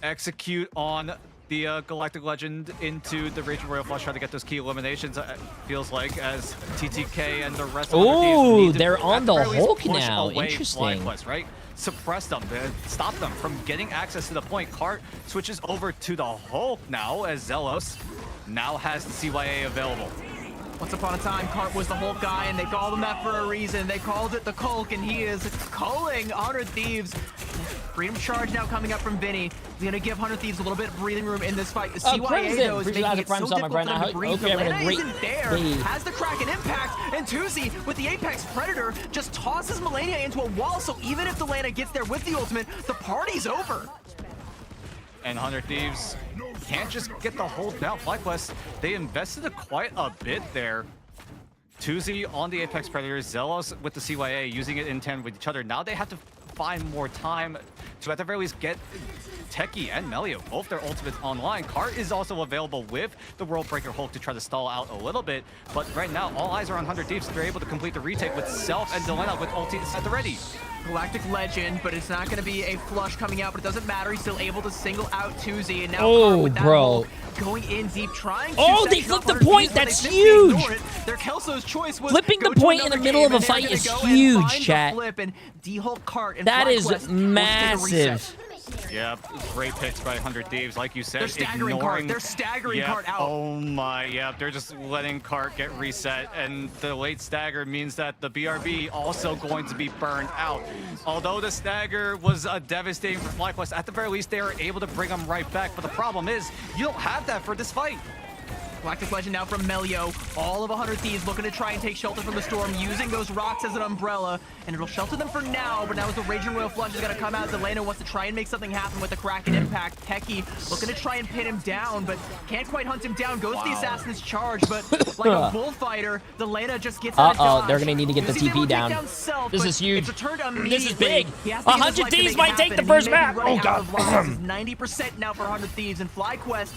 execute on the Galactic Legend into the Raging Royal Flush, trying to get those key eliminations. Feels like as TTK and the rest of the teams need to, they're on the at very least, Hulk push now. away Interesting. FlyQuest, right? Suppress them, stop them from getting access to the point. Cart switches over to the Hulk now as Zelos now has the CYA available. Once upon a time, Cart was the Hulk guy, and they called him that for a reason. They called it the Culk, and he is culling 100 Thieves. Freedom Charge now coming up from Vinny. He's going to give 100 Thieves a little bit of breathing room in this fight. The CYA, though, is making it so difficult for them to breathe. Delana isn't there, has the Kraken impact, and Tuzi, with the Apex Predator, just tosses Millennia into a wall, so even if Delana gets there with the ultimate, the party's over. And 100 Thieves can't just get the hold down. FlyQuest, they invested quite a bit there. Tuzi on the Apex Predator, Zelos with the CYA, using it in tandem with each other. Now they have to find more time to at the very least get Techie and Melio, both their ultimates online. Cart is also available with the World Breaker Hulk to try to stall out a little bit, but right now all eyes are on 100 Thieves. They're able to complete the retake with Self and Delana with ulti at the ready. Galactic Legend, but it's not going to be a flush coming out, but it doesn't matter. He's still able to single out Tuzi, and now Cart with that Hulk going in deep, trying to they flipped the point. That's huge. Their Kelso's choice was flipping the point in the middle of a fight is huge, chat. That is massive. Yeah, great picks by 100 Thieves, like you said. They're staggering Cart. They're staggering Cart out. Oh my, yeah, they're just letting Cart get reset, and the late stagger means that the BRB also going to be burned out. Although the stagger was devastating for FlyQuest, at the very least they are able to bring them right back, but the problem is, you don't have that for this fight. Galactic Legend now from Melio. All of 100 Thieves looking to try and take shelter from the storm, using those rocks as an umbrella, and it'll shelter them for now, but now as the Raging Royal Flush is going to come out, Delana wants to try and make something happen with the Kraken impact. Techie looking to try and pin him down, but can't quite hunt him down. Goes to the Assassin's Charge, but like a bullfighter, Delana just gets out of dodge. They're going to need to get the TP down. This is huge. This is big. 100 Thieves might take the first map. Oh, God. 90% now for 100 Thieves, and FlyQuest,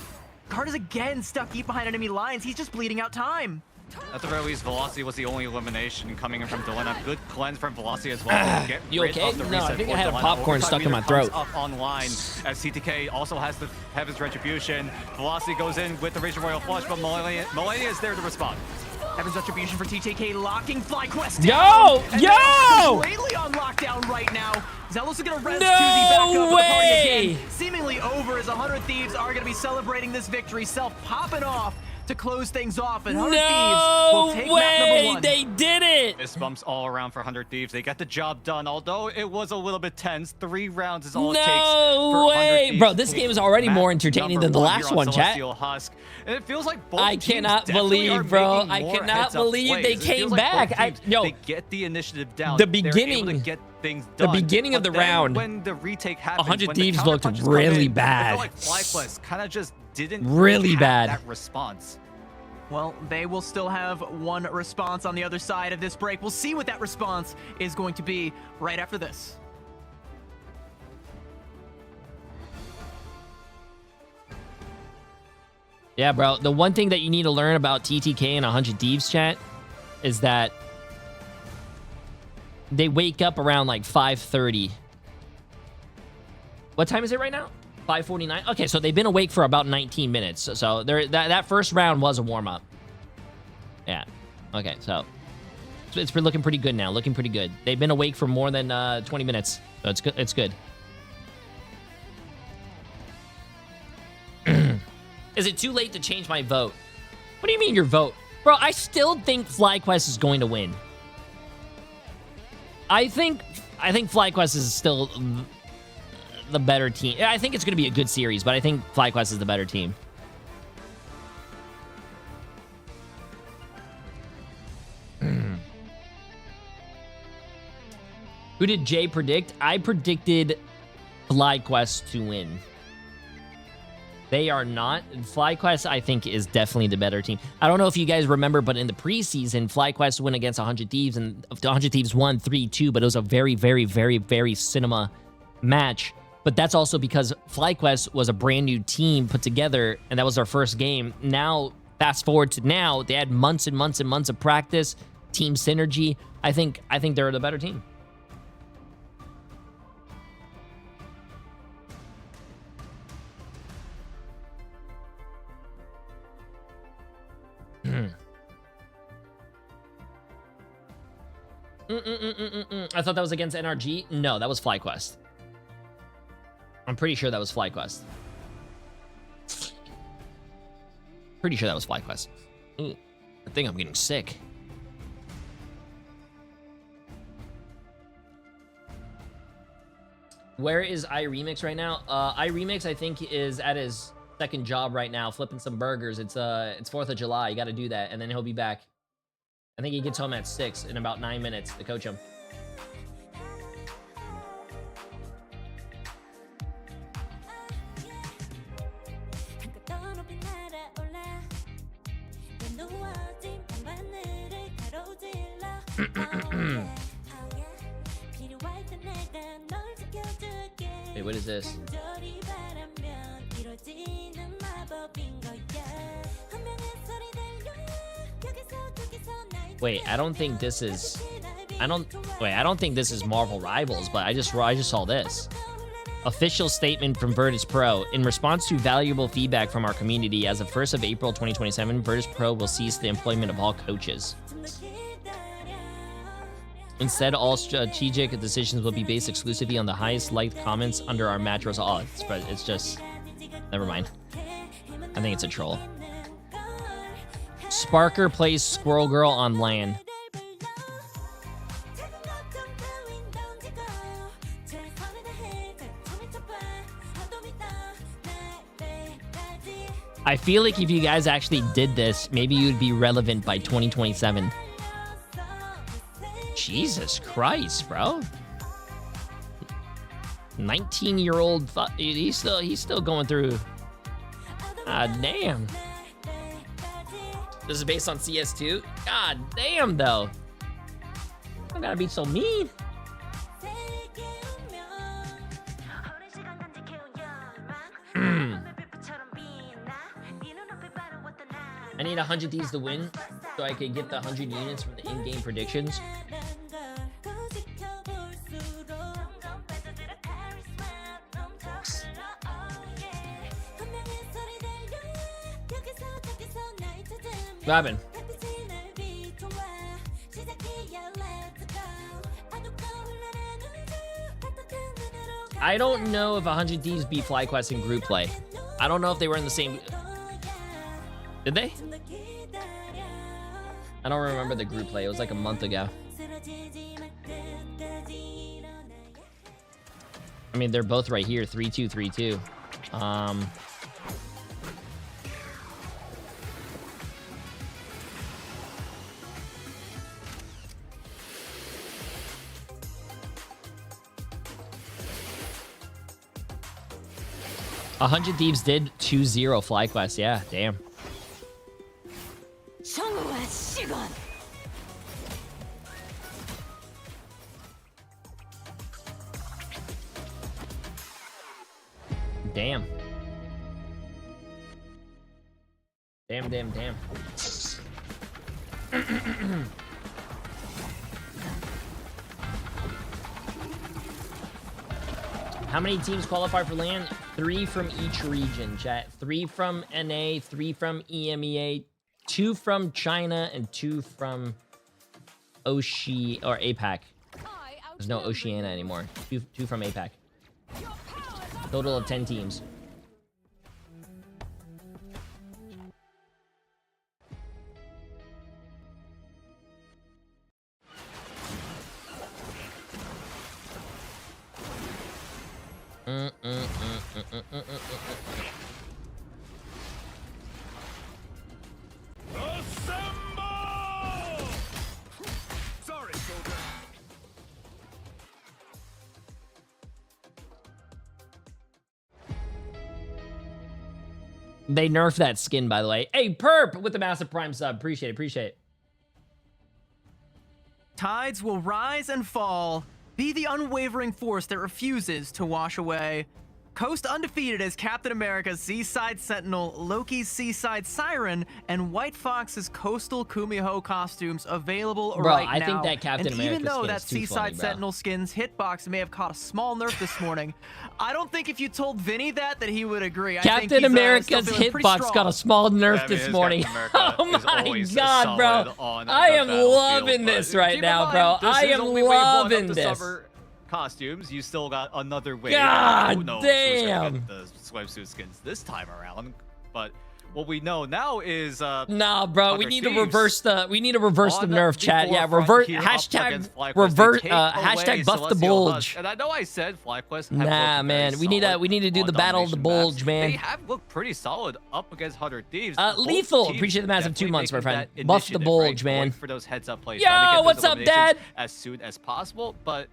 Cart is again stuck deep behind enemy lines. He's just bleeding out time. At the very least, Velocity was the only elimination coming in from Delana. Good cleanse from Velocity as well. Get you rid okay? of the No, I reset think I for had a Delana. popcorn stuck in my throat. Up online as CTK also has to have his retribution. Velocity goes in with the Raging Royal Flush, but Millennia is there to respond. Heaven's Retribution for TTK, locking FlyQuest down. Yo! Completely on lockdown right now. Zelos is going to res Tuzi back up with the party again. Seemingly over as 100 Thieves are going to be celebrating this victory. Self popping off to close things off, and 100 Thieves will take map number 1. They did it! Fist bumps all around for 100 Thieves. They got the job done, although it was a little bit tense. 3 rounds is all it takes for 100 Thieves. Bro, this game is already more entertaining than the last one, chat. Husk. And it feels like both I cannot believe, bro. I cannot believe they came back. They get the initiative down. The beginning, They're able to get things done. The beginning of the round, when the retake happens, 100 Thieves looked really bad. I feel like FlyQuest kind of just didn't really have bad that response. Well, they will still have one response on the other side of this break. We'll see what that response is going to be right after this. Yeah, bro. The one thing that you need to learn about TTK and 100 Thieves, chat, is that they wake up around like 5:30. What time is it right now? 5:49. Okay, so they've been awake for about 19 minutes. So that first round was a warm-up. Yeah. Okay, so it's been looking pretty good now. Looking pretty good. They've been awake for more than 20 minutes. So it's good. It's good. Is it too late to change my vote? What do you mean your vote? Bro, I still think FlyQuest is going to win. I think FlyQuest is still the better team. I think it's going to be a good series, but I think FlyQuest is the better team. Who did Jay predict? I predicted FlyQuest to win. They are not. FlyQuest, I think, is definitely the better team. I don't know if you guys remember, but in the preseason, FlyQuest went against 100 Thieves, and 100 Thieves won 3-2, but it was a very, very, very, very cinema match. But that's also because FlyQuest was a brand new team put together, and that was their first game. Now, fast forward to now, they had months and months and months of practice, team synergy. I think they're the better team. I thought that was against NRG. No, that was FlyQuest. I'm pretty sure that was FlyQuest. Pretty sure that was FlyQuest. Ooh, I think I'm getting sick. Where is iRemix right now? iRemix, I think, is at his second job right now, flipping some burgers. It's 4th of July. You got to do that, and then he'll be back. I think he gets home at 6 in about 9 minutes to coach him. Wait, what is this? Wait, I don't think this is... I don't think this is Marvel Rivals, but I just saw this. Official statement from Virtus Pro. In response to valuable feedback from our community, as of 1st of April 2027, Virtus Pro will cease the employment of all coaches. Instead, all strategic decisions will be based exclusively on the highest liked comments under our match results. Oh, it's just... Never mind. I think it's a troll. Sparker plays Squirrel Girl on LAN. I feel like if you guys actually did this, maybe you'd be relevant by 2027. Jesus Christ, bro. 19-year-old, he's still going through. Ah, damn. This is based on CS2. God damn, though. I gotta be so mean. I need 100 Ds to win so I can get the 100 units from the in-game predictions. Robin. I don't know if 100 Thieves beat FlyQuest in group play. I don't know if they were in the same... Did they? I don't remember the group play. It was like a month ago. I mean, they're both right here. 3-2, 3-2. 100 Thieves did 2-0 FlyQuest. Yeah, damn. Damn. Damn. How many teams qualify for LAN? 3 from each region, chat. 3 from NA, 3 from EMEA, 2 from China, and 2 from APAC. There's no Oceania anymore. 2 from APAC. Total of 10 teams. They nerfed that skin, by the way. Hey, Perp with the massive prime sub. Appreciate it. Appreciate it. Tides will rise and fall. Be the unwavering force that refuses to wash away. Coast undefeated as Captain America's Seaside Sentinel, Loki's Seaside Siren, and White Fox's Coastal Kumiho costumes available right now. I think that Captain America even though skin that is too Seaside funny, Sentinel skin's hitbox may have caught a small nerf this morning, I don't think if you told Vinny that he would agree. Captain America's hitbox got a small nerf this morning. Oh my god, bro. I am loving this right now, bro. I am loving this. Costumes, you still got another wave. God Who knows damn. who's gonna get the swimsuit skins this time around? But what we know now is nah, bro, we need to reverse the nerf, chat. Yeah, hashtag buff the bulge. And I know I said FlyQuest. Nah, man, we need to do the battle of the bulge, man. They have looked pretty solid up against 100 Thieves. Lethal, appreciate the massive 2 months, my friend. Buff the bulge, man. For those heads up plays. Yo, what's up, Dad? As soon as possible, but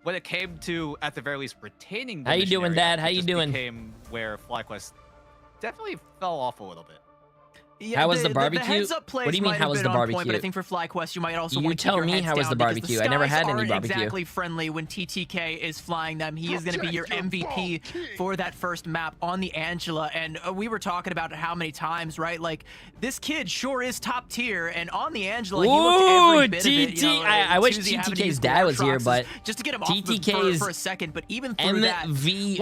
when it came to, at the very least, retaining the how you doing, Dad? How you doing? Became where FlyQuest definitely fell off a little bit. Yeah, how was the barbecue? heads-up plays What do you mean, might how have was been the on barbecue? Point, but I think for FlyQuest, you might also You want to tell keep your me heads how was down the because barbecue. the I never had skies any aren't barbecue. exactly friendly when TTK is flying them. He is going to be your MVP for that first map on the Angela. And we were talking about it how many times, right? Like, this kid sure is top tier. And on the Angela, he looked every bit of it. You know, I wish TTK's dad was here, but just to get him TTK's off for a second. But even through that, MVP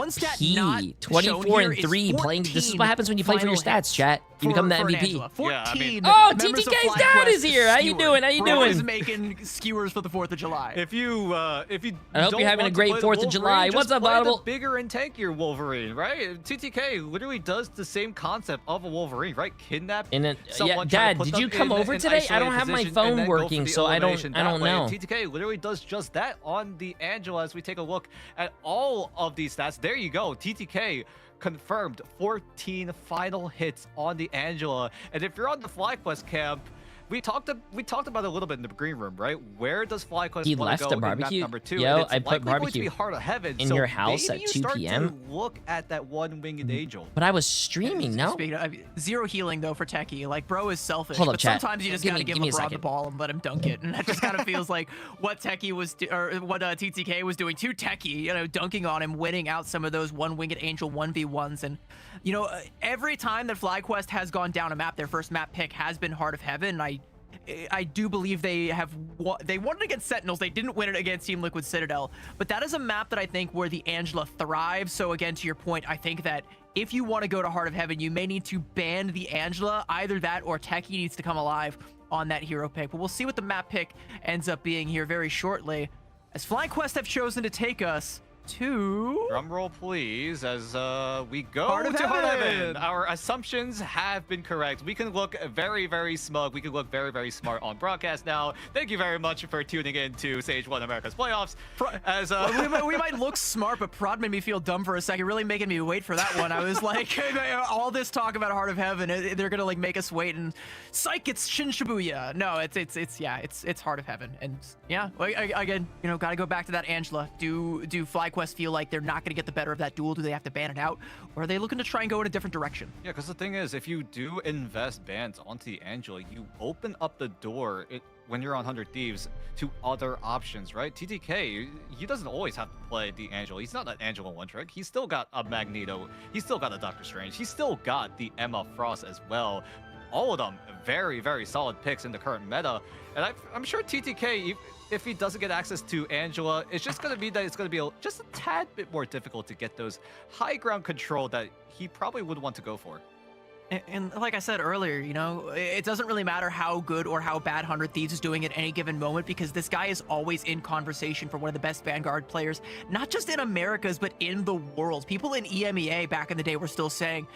24-3 playing. This is what happens when you play for your stats, chat. You become the MVP. 14 oh, TTK's dad is here. How you doing? How you doing? Is making skewers for the 4th of July. If you I hope you're having a great 4th of July. What's up, Audible? Bigger and tankier Wolverine, right? TTK literally does the same concept of a Wolverine, right? Kidnap yeah, Dad, did you come over today? I don't have my phone working, so I don't know. TTK literally does just that on the Angela. As we take a look at all of these stats, there you go. TTK confirmed 14 final hits on the Angela. And if you're on the FlyQuest camp, we talked about it a little bit in the green room, right? Where does FlyQuest want to go in map number 2? Yo, I put barbecue to be Heart of Heaven in your house at 2 p.m. Look at that one-winged angel. But I was streaming, no? Zero healing though for Techie. Like, bro is selfish. Hold up, but chat. Sometimes you just gotta give LeBron the ball and let him dunk it, and that just kind of feels like what Techie was, or what TTK was doing to Techie. You know, dunking on him, winning out some of those one-winged angel 1v1s, and you know, every time that FlyQuest has gone down a map, their first map pick has been Heart of Heaven. I do believe they won it against Sentinels. They didn't win it against Team Liquid Citadel, but that is a map that I think where the Angela thrives. So again, to your point, I think that if you want to go to Heart of Heaven, you may need to ban the Angela. Either that or Techie needs to come alive on that hero pick. But we'll see what the map pick ends up being here very shortly, as FlyQuest have chosen to take us to... Drum roll, please, as we go Heart of Heaven. Our assumptions have been correct. We can look very, very smug. We can look very, very smart on broadcast now. Thank you very much for tuning in to Sage 1 America's Playoffs. As we might look smart, but Prod made me feel dumb for a second, really making me wait for that one. I was like, all this talk about Heart of Heaven, they're gonna like make us wait, and psych, it's Shin Shibuya. No, it's Heart of Heaven, and yeah, again, you know, gotta go back to that Angela. Do FlyQuest feel like they're not going to get the better of that duel? Do they have to ban it out, or are they looking to try and go in a different direction? Yeah, because the thing is, if you do invest bans onto the Angela, you open up the door when you're on 100 Thieves to other options, right? TTK, he doesn't always have to play the Angela. He's not an Angela one trick. He's still got a Magneto. He's still got a Doctor Strange. He's still got the Emma Frost as well. All of them very, very solid picks in the current meta. And I'm sure TTK, if he doesn't get access to Angela, it's just going to be that it's going to be just a tad bit more difficult to get those high ground control that he probably would want to go for. And like I said earlier, you know, it doesn't really matter how good or how bad 100 Thieves is doing at any given moment, because this guy is always in conversation for one of the best Vanguard players, not just in Americas, but in the world. People in EMEA back in the day were still saying,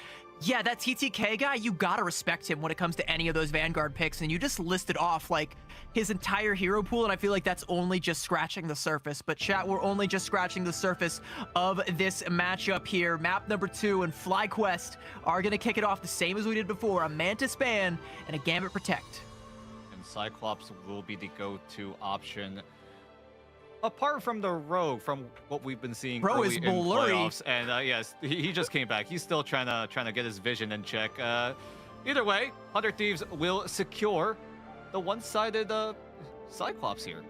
yeah, that TTK guy, you gotta respect him when it comes to any of those Vanguard picks, and you just listed off like his entire hero pool, and I feel like that's only just scratching the surface. But chat, we're only just scratching the surface of this matchup here. Map number 2 and FlyQuest are gonna kick it off the same as we did before, a Mantis ban and a Gambit Protect. And Cyclops will be the go-to option. apart from the Rogue, from what we've been seeing Bro early is in blurry. playoffs, and yes, he just came back. He's still trying to get his vision in check. Either way, 100 Thieves will secure the one-sided Cyclops here.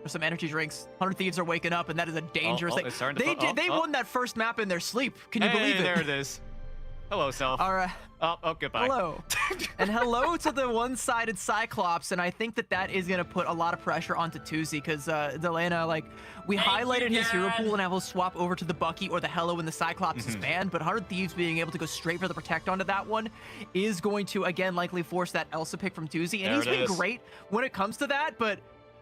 There's some energy drinks. 100 Thieves are waking up, and that is a dangerous thing. It's starting to They won that first map in their sleep. Can you believe it? There it is. Hello, Self. All right. Oh, goodbye. Hello. And hello to the one-sided Cyclops, and I think that is going to put a lot of pressure onto Tuzi, because Delana, like, we highlighted his hero pool and have him swap over to the Bucky or the Hello when the Cyclops is banned, but 100 Thieves being able to go straight for the Protect onto that one is going to, again, likely force that Elsa pick from Tuzi, and he's been great when it comes to that, but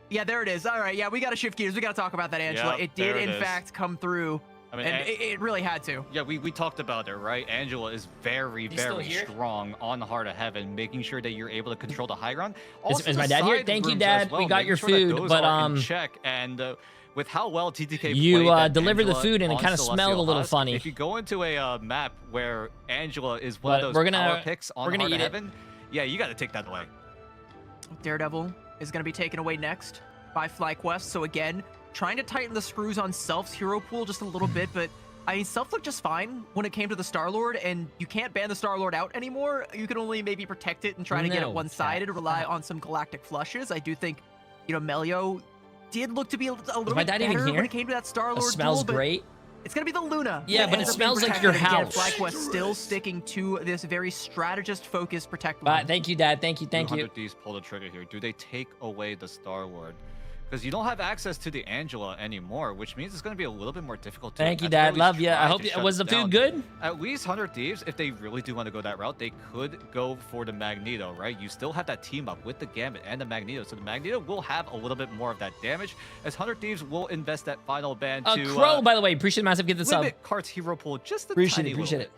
yeah, there it is. All right, yeah, we got to shift gears. We got to talk about that, Angela. Yep, it did, in fact, come through. I mean, and it really had to. Yeah, we talked about it, right? Angela is very, very strong on the Heart of Heaven, making sure that you're able to control the high ground. Is my dad here? Thank you, Dad. We got your food, but check and with how well TTK you played, delivered the Angela food and it kind of smelled a little funny. If you go into a map where Angela is one of those power picks on Heart of Heaven, yeah, you got to take that away. Daredevil is going to be taken away next by FlyQuest. So again, trying to tighten the screws on Self's hero pool just a little bit, but I mean, Self looked just fine when it came to the Star-Lord, and you can't ban the Star-Lord out anymore. You can only maybe protect it and try to get it one-sided, rely on some galactic flushes. I do think, you know, Melio did look to be a little bit better when it came to that Star-Lord. It smells great. It's gonna be the Luna. Yeah, but it smells like your house. FlyQuest still sticking to this very strategist-focused protect. Thank you, Dad. Thank you. 100 Thieves pull the trigger here. Do they take away the Star-Lord? Because you don't have access to the Angela anymore, which means it's going to be a little bit more difficult. Thank you, Dad. Love you. I hope was the food good? At least 100 Thieves, if they really do want to go that route, they could go for the Magneto, right? You still have that team up with the Gambit and the Magneto, so the Magneto will have a little bit more of that damage, as 100 Thieves will invest that final ban to... Crow, by the way, appreciate the massive gift sub. Limit Cart's hero pool just a appreciate tiny it. Bit.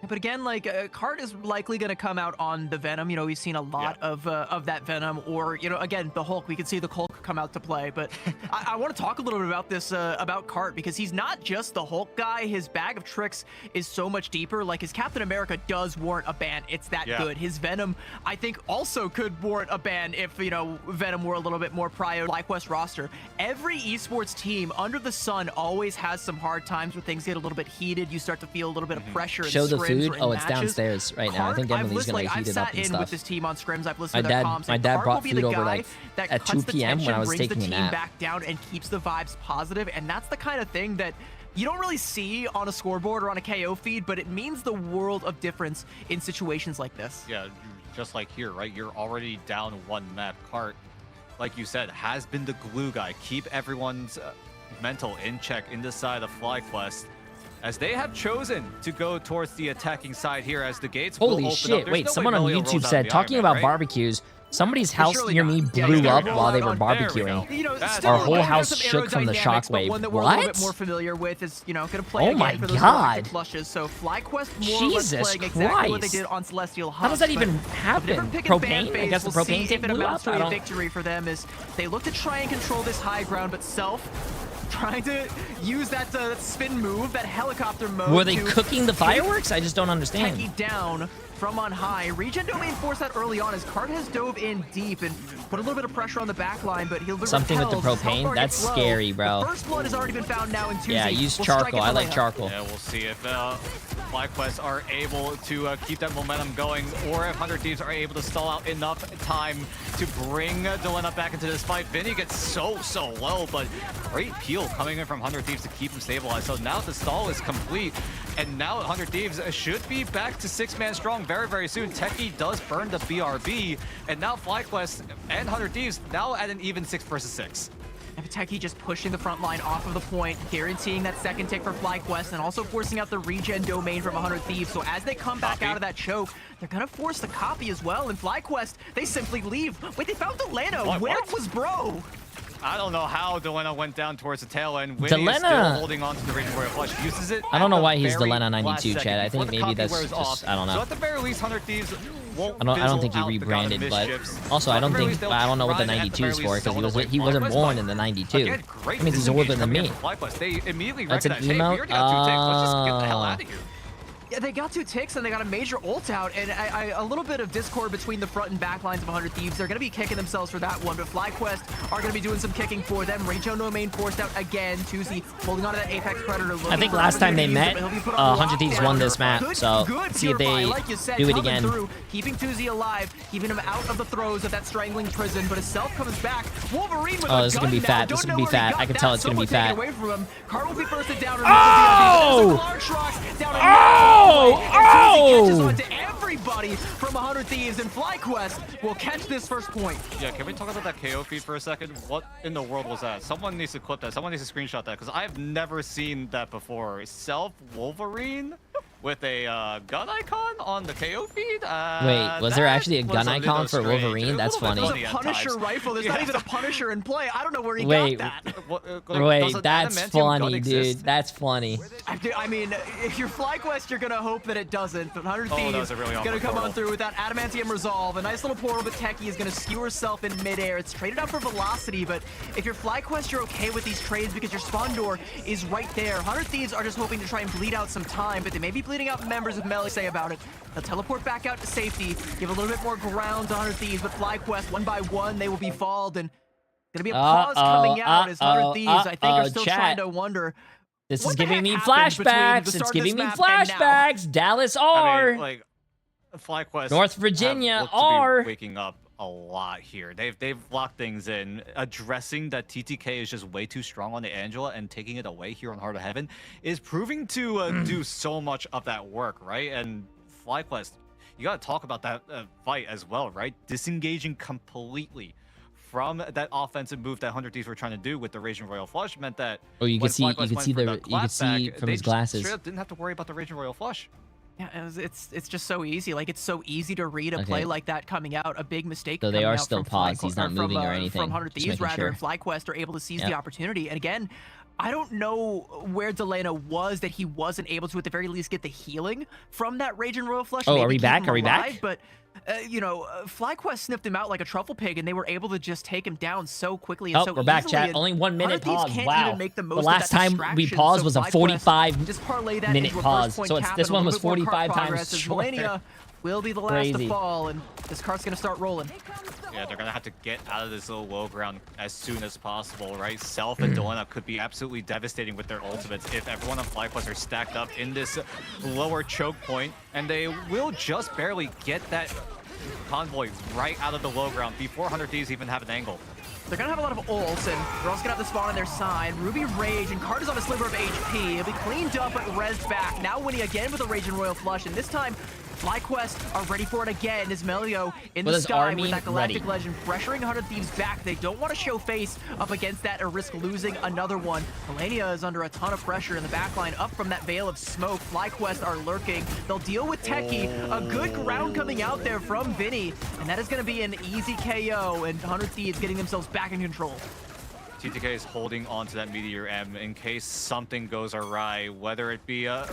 But again, like, Cart is likely going to come out on the Venom. You know, we've seen a lot of that Venom. Or, you know, again, the Hulk. We could see the Hulk come out to play. But I want to talk a little bit about this, about Cart, because he's not just the Hulk guy. His bag of tricks is so much deeper. Like, his Captain America does warrant a ban. It's that good. His Venom, I think, also could warrant a ban if, you know, Venom were a little bit more prior to FlyQuest roster. Every esports team under the sun always has some hard times where things get a little bit heated. You start to feel a little bit of pressure. Show the food. Oh, it's downstairs right now. I think Emily's gonna heat it up and stuff. With this team on scrims. I've listened to their comms. My dad brought food over like at 2 p.m. when I was taking a nap. Back down and keeps the vibes positive, and that's the kind of thing that you don't really see on a scoreboard or on a KO feed, but it means the world of difference in situations like this. Yeah, just like here, right? You're already down one map. Cart, like you said, has been the glue guy. Keep everyone's mental in check in this side of FlyQuest, as they have chosen to go towards the attacking side here as the gates will open shit, up. wait, someone on YouTube said, talking about barbecues, somebody's house near me blew up while they were barbecuing. You know, our whole house shook from the shockwave. One that we're a little bit more familiar with is, you know, going to play my for those God. flushes. So FlyQuest more Jesus playing exactly what they did on Celestial Hub. How does that even happen? Propane? I guess the propane tank blew up? A victory for them is they look to try and control this high ground, but Self trying to use that spin move, that helicopter mode. Were they cooking the fireworks? I just don't understand. Techie down from on high. Regen domain forced that early on as Cart has dove in deep and put a little bit of pressure on the back line, but he'll be something with the propane. That's scary, bro. The first blood has already been found now in 2. Yeah, use charcoal. I like charcoal. Yeah, we'll see if FlyQuest are able to keep that momentum going, or if 100 Thieves are able to stall out enough time to bring Delena back into this fight. Vinny gets so low, but great peel coming in from 100 Thieves to keep him stabilized. So now the stall is complete, and now 100 Thieves should be back to 6-man strong very soon. Techie does burn the BRB, and now FlyQuest and 100 Thieves now at an even 6 versus 6. Techie just pushing the front line off of the point, guaranteeing that second tick for FlyQuest, and also forcing out the regen domain from 100 Thieves. So as they come back out of that choke, they're gonna force the copy as well. And FlyQuest, they simply leave. Wait, they found Delena. Where was Bro? I don't know how Delena went down towards the tail end. Winnie is still holding on to the Raging Warrior Flush. Uses it. I don't know why he's Delena 92, Chad. I think maybe that's just, I don't know. So at the very least, 100 Thieves won't I don't think he rebranded, but also I don't know what the 92 is for, because he wasn't born in the 92. Again, that means he's older than me. They immediately That's an recognize, hey, we emote. already got 2 ticks. Let's just get the hell out of here. Yeah, they got 2 ticks and they got a major ult out, and a little bit of discord between the front and back lines of 100 Thieves. They're going to be kicking themselves for that one, but FlyQuest are going to be doing some kicking for them. Rage no main forced out again. Tuzi holding on to that Apex Predator. I think last time they met, 100 Thieves won this map, so see if they do it again. Through, keeping Tuzi alive, keeping him out of the throes of that strangling prison, but his self comes back. Wolverine with this is going to be fat. This is going to be fat. I can tell it's going to be fat. Away from him. Cart will be firsted down. Catches on to everybody from 100 Thieves, and FlyQuest will catch this first point. Yeah, can we talk about that KO feed for a second? What in the world was that? Someone needs to clip that. Someone needs to screenshot that, because I've never seen that before. Self Wolverine with a gun icon on the KO feed? Wait, was there actually a gun icon for Wolverine? That's funny. There's a Punisher rifle. There's not even a Punisher in play. I don't know where he got that. Wait, that's funny, dude. That's funny. I mean, if you're FlyQuest, you're going to hope that it doesn't. But 100 Thieves is going to come on through with that Adamantium Resolve. A nice little portal, but Techie is going to skew herself in midair. It's traded out for velocity, but if you're FlyQuest, you're okay with these trades because your spawn door is right there. 100 Thieves are just hoping to try and bleed out some time, but they may be bleeding out members of Melee say about it. They'll teleport back out to safety, give a little bit more ground to 100 Thieves, but FlyQuest, one by one, they will be falled, and gonna be a pause coming out as 100 Thieves, I think, are still trying to wonder. This is giving me flashbacks. It's giving me flashbacks. Dallas R. I mean, like, FlyQuest, North Virginia R. Waking up a lot here. They've locked things in. Addressing that TTK is just way too strong on the Angela and taking it away here on Heart of Heaven is proving to do so much of that work, right? And FlyQuest, you got to talk about that fight as well, right? Disengaging completely from that offensive move that 100 Thieves were trying to do with the Raging Royal Flush meant that you can see from his glasses. Straight up didn't have to worry about the Raging Royal Flush. Yeah, it's just so easy. Like, it's so easy to read a play like that coming out. A big mistake. So they are still paused. He's not moving or anything. From 100 Thieves, rather, and FlyQuest are able to seize the opportunity. And again, I don't know where Delana was that he wasn't able to, at the very least, get the healing from that Raging Royal Flush. Oh, are we back? Are we back? But you know, FlyQuest sniffed him out like a truffle pig, and they were able to just take him down so quickly and so we're back, chat. Only 1 minute pause. Wow. The last time we paused was a 45-minute pause. So this one was 45 times shorter. Will be the last to fall, and this cart's gonna start rolling. Yeah, they're gonna have to get out of this little low ground as soon as possible, right? Self and Delana could be absolutely devastating with their ultimates if everyone on FlyQuest are stacked up in this lower choke point, and they will just barely get that convoy right out of the low ground before 100 Thieves even have an angle. They're gonna have a lot of ults, and they're also gonna have the spawn on their side. Ruby Rage, and Cart is on a sliver of HP. It'll be cleaned up, but rezzed back. Now winning again with a Raging Royal Flush, and this time, FlyQuest are ready for it again. Is Melio in the sky with that Galactic Legend pressuring 100 Thieves back. They don't want to show face up against that or risk losing another one. Melania is under a ton of pressure in the backline, up from that veil of smoke. FlyQuest are lurking. They'll deal with Techie. A good ground coming out there from Vinny, and that is going to be an easy KO, and 100 Thieves getting themselves back in control. TTK is holding on to that Meteor M in case something goes awry, whether it be it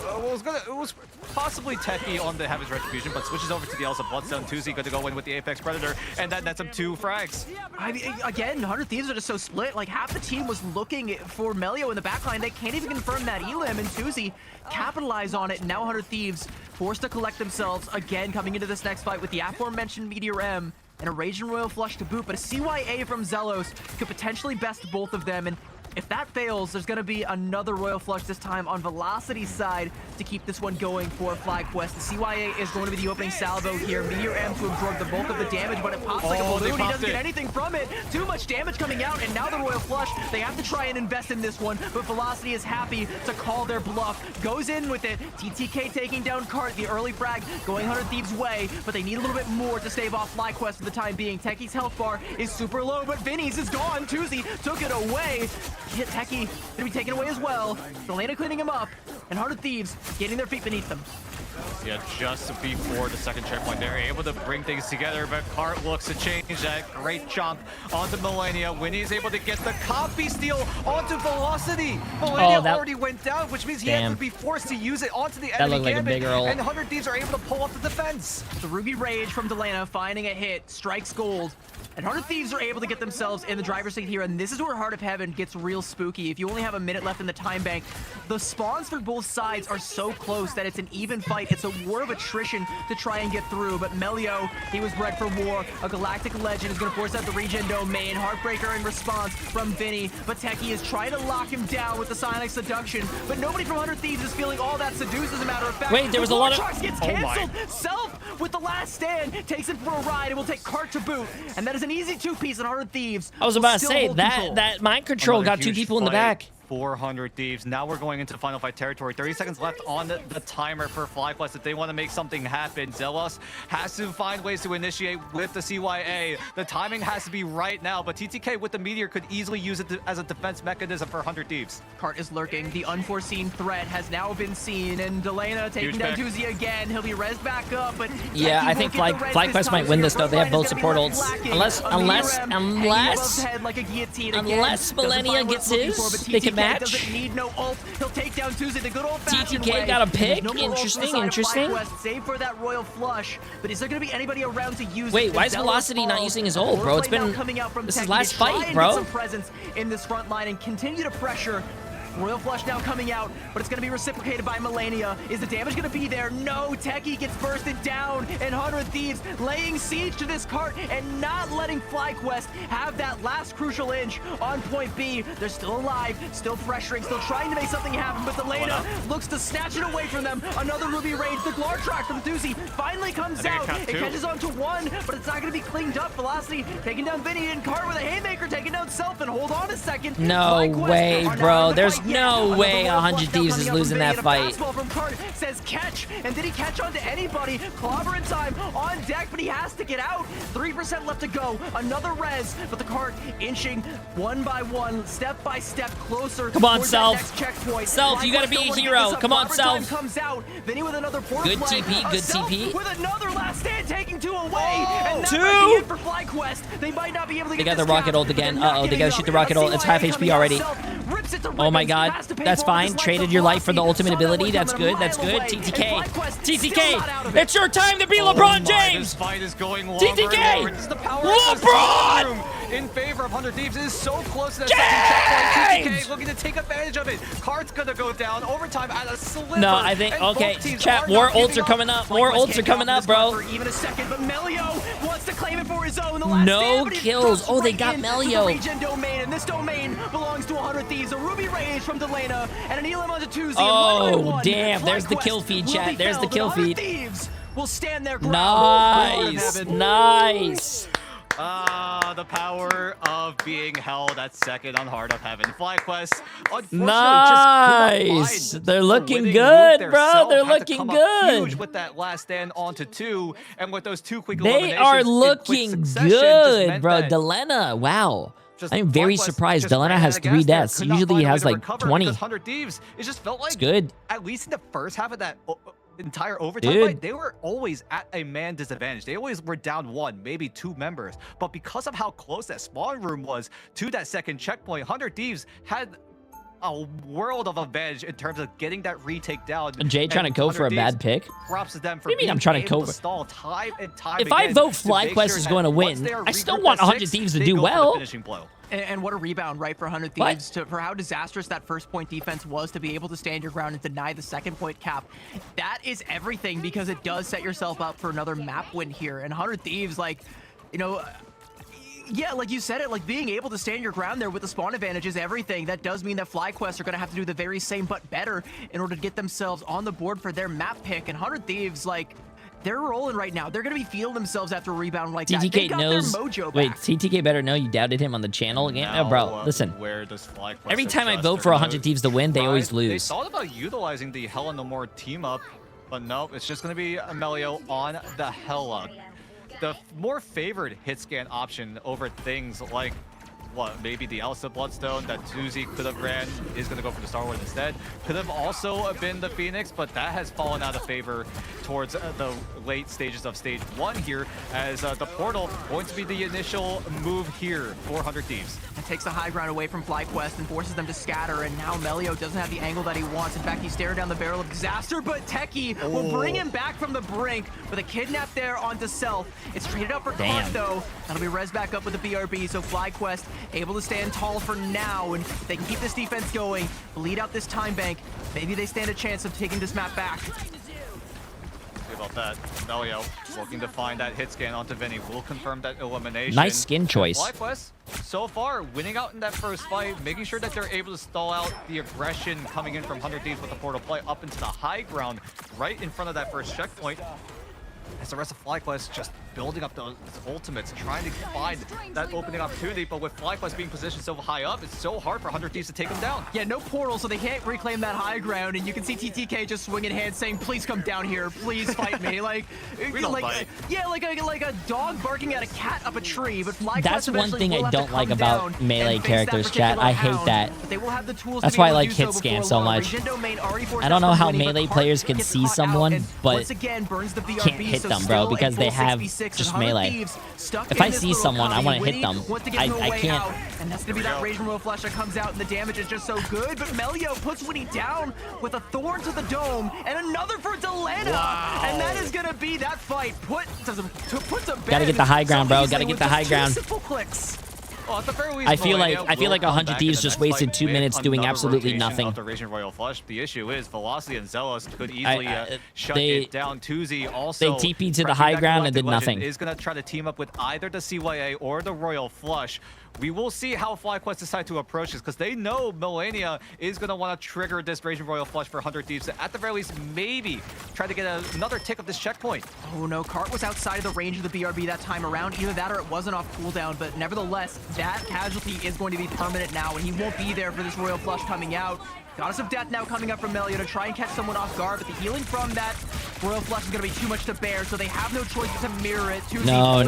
was possibly Techie on the Heaven's Retribution, but switches over to the Elsa Bloodstone. Tuzi good to go in with the Apex Predator, and that nets him 2 frags. I mean, again, 100 Thieves are just so split. Like, half the team was looking for Melio in the backline. They can't even confirm that Elim, and Tuzi capitalize on it. And now 100 Thieves forced to collect themselves again, coming into this next fight with the aforementioned Meteor M and a Raging Royal Flush to boot, but a CYA from Zelos could potentially best both of them, and if that fails, there's going to be another Royal Flush, this time on Velocity's side, to keep this one going for FlyQuest. The CYA is going to be the opening salvo here. Meteor M to absorb the bulk of the damage, but it pops like a balloon. He doesn't get anything from it. Too much damage coming out, and now the Royal Flush. They have to try and invest in this one, but Velocity is happy to call their bluff. Goes in with it. TTK taking down Cart, the early frag going 100 Thieves' way, but they need a little bit more to stave off FlyQuest for the time being. Techie's health bar is super low, but Vinny's is gone. Tuzi took it away. Hit Techie gonna be taken away as well. Delana cleaning him up, and 100 Thieves getting their feet beneath them. Yeah, just before the second checkpoint, they're able to bring things together, but Cart looks to change that. Great jump onto Millennia. Winnie's able to get the copy steal onto Velocity. Millennia already went down, which means he had to be forced to use it onto the enemy gambit, and 100 Thieves are able to pull off the defense. The Ruby Rage from Delana finding a hit, strikes gold. And Heart of Thieves are able to get themselves in the driver's seat here, and this is where Heart of Heaven gets real spooky. If you only have a minute left in the time bank, the spawns for both sides are so close that it's an even fight. It's a war of attrition to try and get through, but Melio, he was bred for war. A galactic legend is going to force out the regen domain. Heartbreaker in response from Vinny, but Techie is trying to lock him down with the Sonic Seduction, but nobody from 100 Thieves is feeling all that seduced, as a matter of fact. Wait, there was a lot of... Trucks gets canceled. Self with the last stand takes him for a ride and will take Cart to boot, and that is an easy two-piece on 100 Thieves. I was about to say that mind control got 2 people in the back. 400 Thieves. Now we're going into final fight territory. 30 seconds left on the timer for FlyQuest. If they want to make something happen, Zelos has to find ways to initiate with the CYA. The timing has to be right now, but TTK with the Meteor could easily use it as a defense mechanism for 100 Thieves. Cart is lurking. The unforeseen threat has now been seen, and Delana taking down Tuzi again. He'll be rezzed back up, but yeah, I think FlyQuest might win this though. They have both support ults. Unless Millennia gets his, they can match. Doesn't need no ult. He'll take down Tuzi the good old-fashioned way. TTK got a pick. No Interesting. Save for that royal flush, but is there going to be anybody around to use Wait, it? why is Velocity not using his ult, bro? It's been... This is last fight, bro. Some presence in this front line and continue to pressure. Royal Flush now coming out, but it's going to be reciprocated by Melania. Is the damage going to be there? No, Techie gets bursted down, and 100 Thieves laying siege to this cart and not letting FlyQuest have that last crucial inch on point B. They're still alive, still pressuring, still trying to make something happen, but Delana looks to snatch it away from them. Another Ruby Rage. The Glar track from Doozy finally comes out. It catches onto one, but it's not going to be cleaned up. Velocity taking down Vinny, and Cart with a haymaker taking down Self, and hold on a second. No way, bro. There's no way 100 Thieves is losing that fight. From Cart says catch, and did he catch onto anybody? Clobber in time on deck, but he has to get out. 3% left to go. Another res, but the Cart inching one by one, step by step closer. Come on, towards Self. that next checkpoint. Self, you gotta be a hero. Come on, Self. Comes out. Vinny with another port good play. TP, good TP. With another last stand, taking 2 away. And that Two. might be it for FlyQuest. They might not be able to get They got the this rocket cap, ult but again. they're not Uh-oh, they giving gotta shoot the up. rocket ult. It's half CYA HP coming out. already. Self rips it to Oh my ribbons, god, has to pay that's for his fine. life Traded for your life for the Velocity. ultimate ability. That's good, that's good. TTK. TTK, it's your time to be LeBron James! This fight is going longer. TTK! This is the power LeBron! in favor of 100 Thieves. It is so close to that second checkpoint. TTK looking to take advantage of it. Cart's gonna go down. Overtime at a sliver. No, I think, okay, chat, more ults are coming up. More ults are coming up, bro. Even a second, but Melio wants to claim it for his own. The last No stand, but he kills. goes Oh, they right got into Melio. the regen domain, and this domain belongs to 100 Thieves. A Ruby Rage from Delana, and an Elam onto Tuzi. Oh, damn. There's the kill feed, chat. There's the kill feed. Thieves will stand their ground. Nice. Nice. The power of being held at second on Heart of Heaven. FlyQuest, unfortunately, Nice. just They're looking winning good, move bro. theirself. They're Had to looking come up good. huge with that last stand onto 2, and with those 2 quick They eliminations are in quick looking succession, just good, meant bro. that Delana, wow. just I'm very FlyQuest surprised. just Delana ran has out of 3 gas there, deaths. could not Usually he find a way has to like recover 20. because 100 Thieves, it just felt like, It's good. at least in the first half of that entire overtime Dude. fight, they were always at a man disadvantage. They always were down 1, maybe 2 members. But because of how close that spawn room was to that second checkpoint, 100 Thieves had a world of advantage in terms of getting that retake down. Jay trying to go for a bad pick? Props to them for What do you mean being I'm trying to able go for- stall time and time If I again vote to make FlyQuest sure is that going to once win, they are I still regrouped want at 100 6, Thieves to they do go for the well. finishing blow. And what a rebound, right, for 100 What? Thieves for how disastrous that first point defense was to be able to stand your ground and deny the second point cap. That is everything because it does set yourself up for another map win here. And 100 Thieves, like, you know, yeah, like you said it, like being able to stand your ground there with the spawn advantage is everything. That does mean that FlyQuest are going to have to do the very same but better in order to get themselves on the board for their map pick. And 100 Thieves, like, they're rolling right now. They're going to be feeling themselves after a rebound like that. They TTK got knows. their mojo Wait, back. TTK better know you doubted him on the channel again. Now, Oh, bro, listen. Where does FlyQuest Every time I adjust vote their for 100 moves? Thieves to win, they always They lose. thought about utilizing the Hella No More team up, but no, it's just going to be Amelio on the Hella. The more favored hit scan option over things like what, maybe the Elsa Bloodstone that Tuzi could have ran, is going to go for the Star Wars instead. Could have also been the Phoenix, but that has fallen out of favor towards the late stages of stage 1 here, as the portal going to be the initial move here for 100 Thieves. It takes the high ground away from FlyQuest and forces them to scatter, and now Melio doesn't have the angle that he wants. In fact, he's staring down the barrel of disaster, but Techie will bring him back from the brink with a kidnap there onto Self. It's traded up for Clark, though. That'll be res back up with the BRB, so FlyQuest able to stand tall for now, and if they can keep this defense going, bleed out this time bank, maybe they stand a chance of taking this map back. About that, Melio looking to find that hit scan onto Vinny will confirm that elimination. Nice skin choice. FlyQuest so far winning out in that first fight, making sure that they're able to stall out the aggression coming in from 100 Thieves with the portal play up into the high ground right in front of that first checkpoint. As the rest of FlyQuest just building up those ultimates, trying to find that opening opportunity, but with FlyQuest being positioned so high up, it's so hard for 100 Thieves to take them down. Yeah, no portal, so they can't reclaim that high ground, and you can see TTK just swinging hands saying, please come down here, please fight me. Like, yeah, like a dog barking at a cat up a tree, but FlyQuest That's one thing I don't like down about melee characters, chat. I hate that. They will have the tools That's to be why I able like to do hit so scan so much. I don't out know how Winnie, but melee Clark players can gets see caught out, someone, and but once again burns the BRB, can't hit so them, bro, still a because they full have 6v6, just and 100 melee. Thieves stuck If in I this see little someone, I economy. want to hit Winnie them. wants to get him I away can't. out, and that's gonna be that Rage Royal Flush that comes out, and the damage is just so good. But Melio puts Winnie down with a Thorn to the dome, and another for Delana, and that is gonna be that fight put to bed. Gotta get the high ground, bro. So Gotta easily get the with high just ground. 2 simple clicks. Well, at the very least, I feel like will 100 come Thieves back in just the next wasted fight 2 with minutes doing another absolutely rotation nothing. of the Raging Royal Flush. The issue is Velocity and Zealous could easily shut they- it down. Tuzi also they TP'd to the pressuring high that ground and Galactic did nothing. Legend is going to try to team up with either the CYA or the Royal Flush. We will see how FlyQuest decide to approach this, because they know Millennia is going to want to trigger this Raging Royal Flush for 100 Thieves to, at the very least, maybe try to get another tick of this checkpoint. Oh no, Cart was outside of the range of the BRB that time around. Either that or it wasn't off cooldown, but nevertheless, that casualty is going to be permanent now, and he won't be there for this Royal Flush coming out. Goddess of Death now coming up from Melio to try and catch someone off guard, but the healing from that Royal Flush is going to be too much to bear, so they have no choice but to mirror it. No.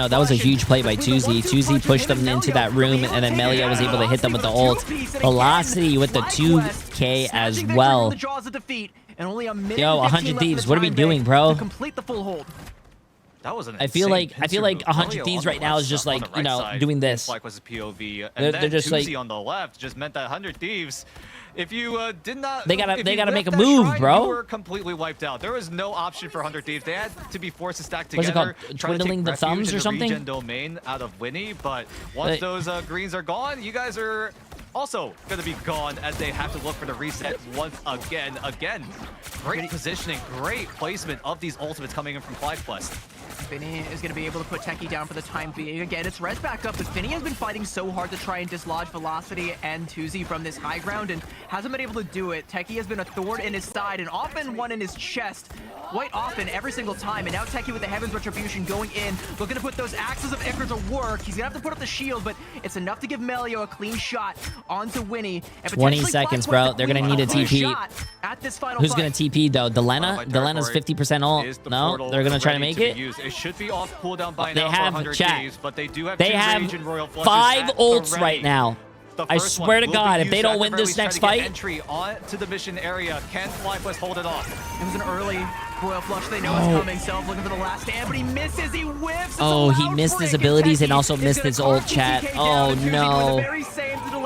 That was a huge play by Tuzi. Tuzi pushed them into that room, and then Melio was able to hit them with the ult. Velocity with the 2K as well. Yo, 100 Thieves, what are we doing, bro? Complete the full hold. That was an I feel like 100 Thieves right now is just like, you know, doing this. FlyQuest's POV, and They're just Tuzi like on the left just meant that 100 Thieves, if you did not, They gotta make a left that move, shrine, bro. You were completely wiped out. There was no option for 100 Thieves. They had to be forced to stack What's it together. called? Try to Twiddling take the refuge thumbs in or the something? regen domain out of Winnie, but once those greens are gone, you guys are also going to be gone, as they have to look for the reset once again. Great positioning, great placement of these ultimates coming in from FlyQuest. Vinny is going to be able to put Techie down for the time being. Again, it's res back up, but Vinny has been fighting so hard to try and dislodge Velocity and Tuzi from this high ground and hasn't been able to do it. Techie has been a thorn in his side and often one in his chest. Quite often, every single time. And now Techie with the Heaven's Retribution going in, looking to put those Axes of Icar to work. He's going to have to put up the shield, but it's enough to give Melio a clean shot onto Winnie. And 20 seconds, bro. They're going to need a TP. At this final Who's going to TP, though? Delena? Delena's 50% ult. No? They're going to try to make it? It should be off cooldown by They now have, for 100 chat. Thieves, but they do have They two have Rage and Royal Flushes 5 at ults the right ready. now. The I first swear one to will God, be if they used don't at win the very this least next to try to get fight... entry onto the mission area. Can FlyQuest hold it off? It was an early Royal Flush. They know it's coming. Self looking for the last stand, but he misses. He whiffs. Oh, he missed his abilities and also missed his ult, chat. Oh, no.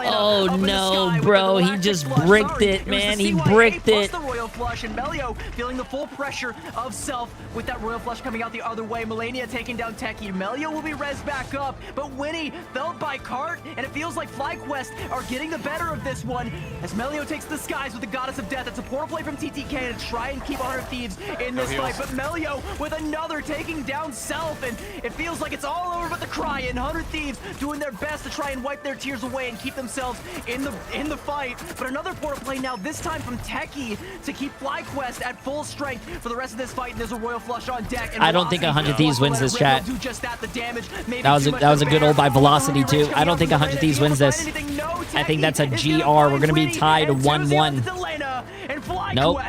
Oh, no, bro. He just bricked it, man. He bricked it. The Royal Flush, and Melio feeling the full pressure of Self with that Royal Flush coming out the other way. Millennia taking down Techie. Melio will be res back up, but Winnie felled by Cart, and it feels like FlyQuest are getting the better of this one as Melio takes the skies with the Goddess of Death. It's a portal play from TTK to try and keep 100 Thieves in this fight, but Melio with another taking down Self, and it feels like it's all over but the crying. 100 Thieves doing their best to try and wipe their tears away and keep themselves in the fight, but another portal play now, this time from Techie to keep FlyQuest at full strength for the rest of this fight, and there's a Royal Flush on deck. And I don't think 100 Thieves wins this, chat. Do just that, the damage, That was a good ult by Velocity, too. I don't think 100 Thieves wins this. I think that's a GR. We're going to be tied 1-1. Nope.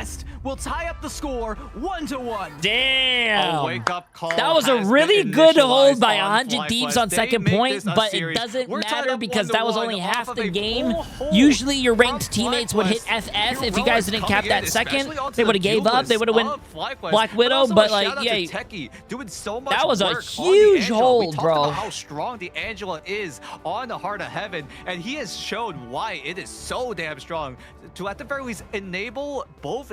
will tie up the score 1-1. Damn. A wake-up call That was a has really been good hold initialized by on 100 FlyQuest. Thieves on They second make point, this a but it series. doesn't We're tied matter up because that was 1-1 only half off the of a game. full hold Usually your ranked from teammates would hit FlyQuest. FF. If you guys didn't cap Coming that in, second, especially onto they the would have gave up. They would have went of FlyQuest. Black Widow, also but a like, shout out yeah, to Techie doing so much that was a work on the huge Angela. hold, we talked bro. about how strong the Angela is on the Heart of Heaven, and he has shown why it is so damn strong to at the very least enable both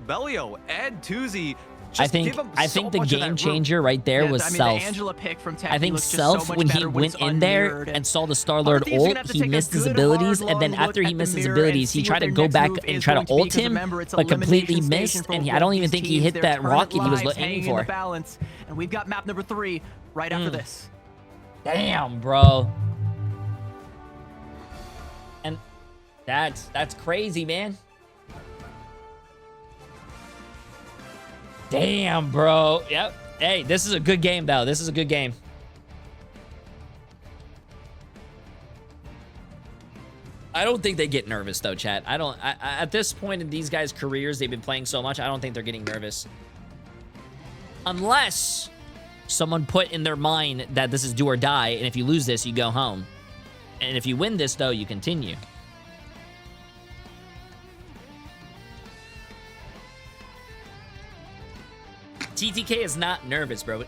Belio and Tuzi. I think the game changer right there was I mean, Self. the Angela pick from Techie I think looks just Self, so much when he better went it's in there unmirrored. and saw the Star-Lord Thieves are gonna ult, have to he take a missed his good, abilities, hard, and then long after look he at missed the his mirror and abilities, he see tried what to their go next back move and is try to going to be, ult because him, remember, it's but completely elimination missed, station for and both I don't even these think he teams. hit Their that current rocket he was lives aiming hanging in for. the balance, and we've got map number 3 right after this. Damn, bro. And that's crazy, man. Damn, bro. Yep. Hey, this is a good game, though. This is a good game. I don't think they get nervous, though, chat. At this point in these guys' careers, they've been playing so much, I don't think they're getting nervous. Unless someone put in their mind that this is do or die, and if you lose this, you go home. And if you win this, though, you continue. TTK is not nervous, bro.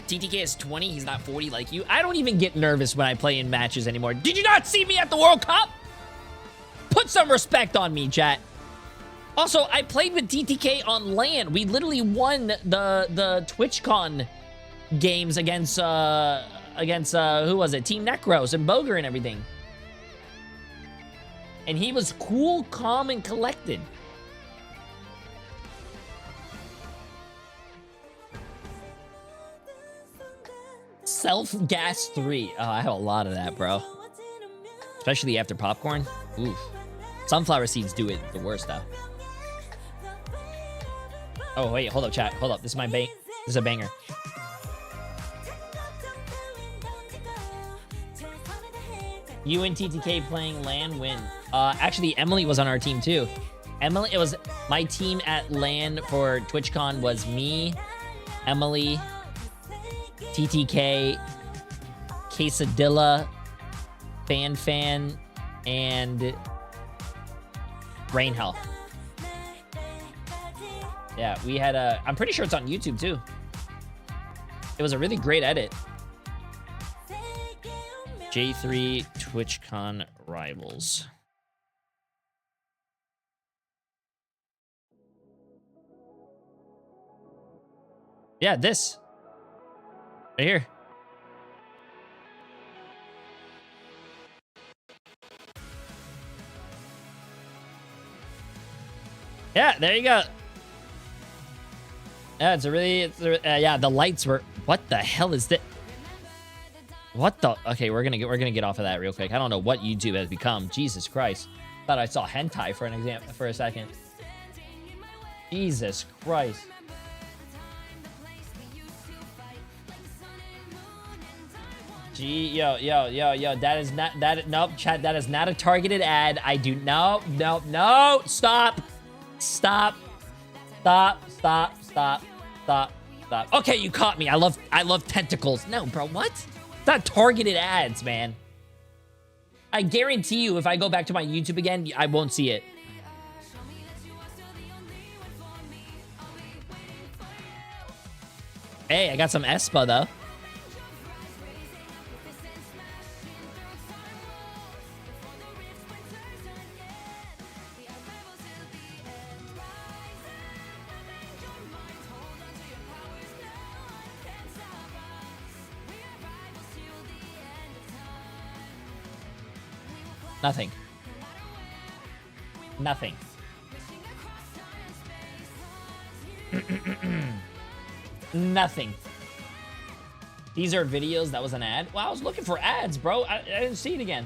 TTK is 20. He's not 40 like you. I don't even get nervous when I play in matches anymore. Did you not see me at the World Cup? Put some respect on me, chat. Also, I played with TTK on LAN. We literally won the TwitchCon games against who was it? Team Necros and Boger and everything. And he was cool, calm, and collected. Self-gas 3. Oh, I have a lot of that, bro. Especially after popcorn. Oof. Sunflower seeds do it the worst, though. Oh, wait. Hold up, chat. Hold up. This is my bang. This is a banger. You and TTK playing LAN win. Actually, Emily was on our team, too. Emily, it was my team at LAN for TwitchCon was me, Emily, TTK, Quesadilla, Fan, and Rain Health. Yeah, we had a... I'm pretty sure it's on YouTube, too. It was a really great edit. Jay3 TwitchCon Rivals. Yeah, this. Right here. Yeah, there you go. Yeah, yeah, the lights were... What the hell is that? What the... Okay, we're gonna get off of that real quick. I don't know what YouTube has become. Jesus Christ. Thought I saw hentai for a second. Jesus Christ. Yo, that is not, nope, chat, that is not a targeted ad. I do, no, stop. Okay, you caught me. I love tentacles. No, bro, what? It's not targeted ads, man. I guarantee you, if I go back to my YouTube again, I won't see it. Hey, I got some Espa, though. Nothing. Nothing. Nothing. These are videos. That was an ad. Well, I was looking for ads, bro. I didn't see it again.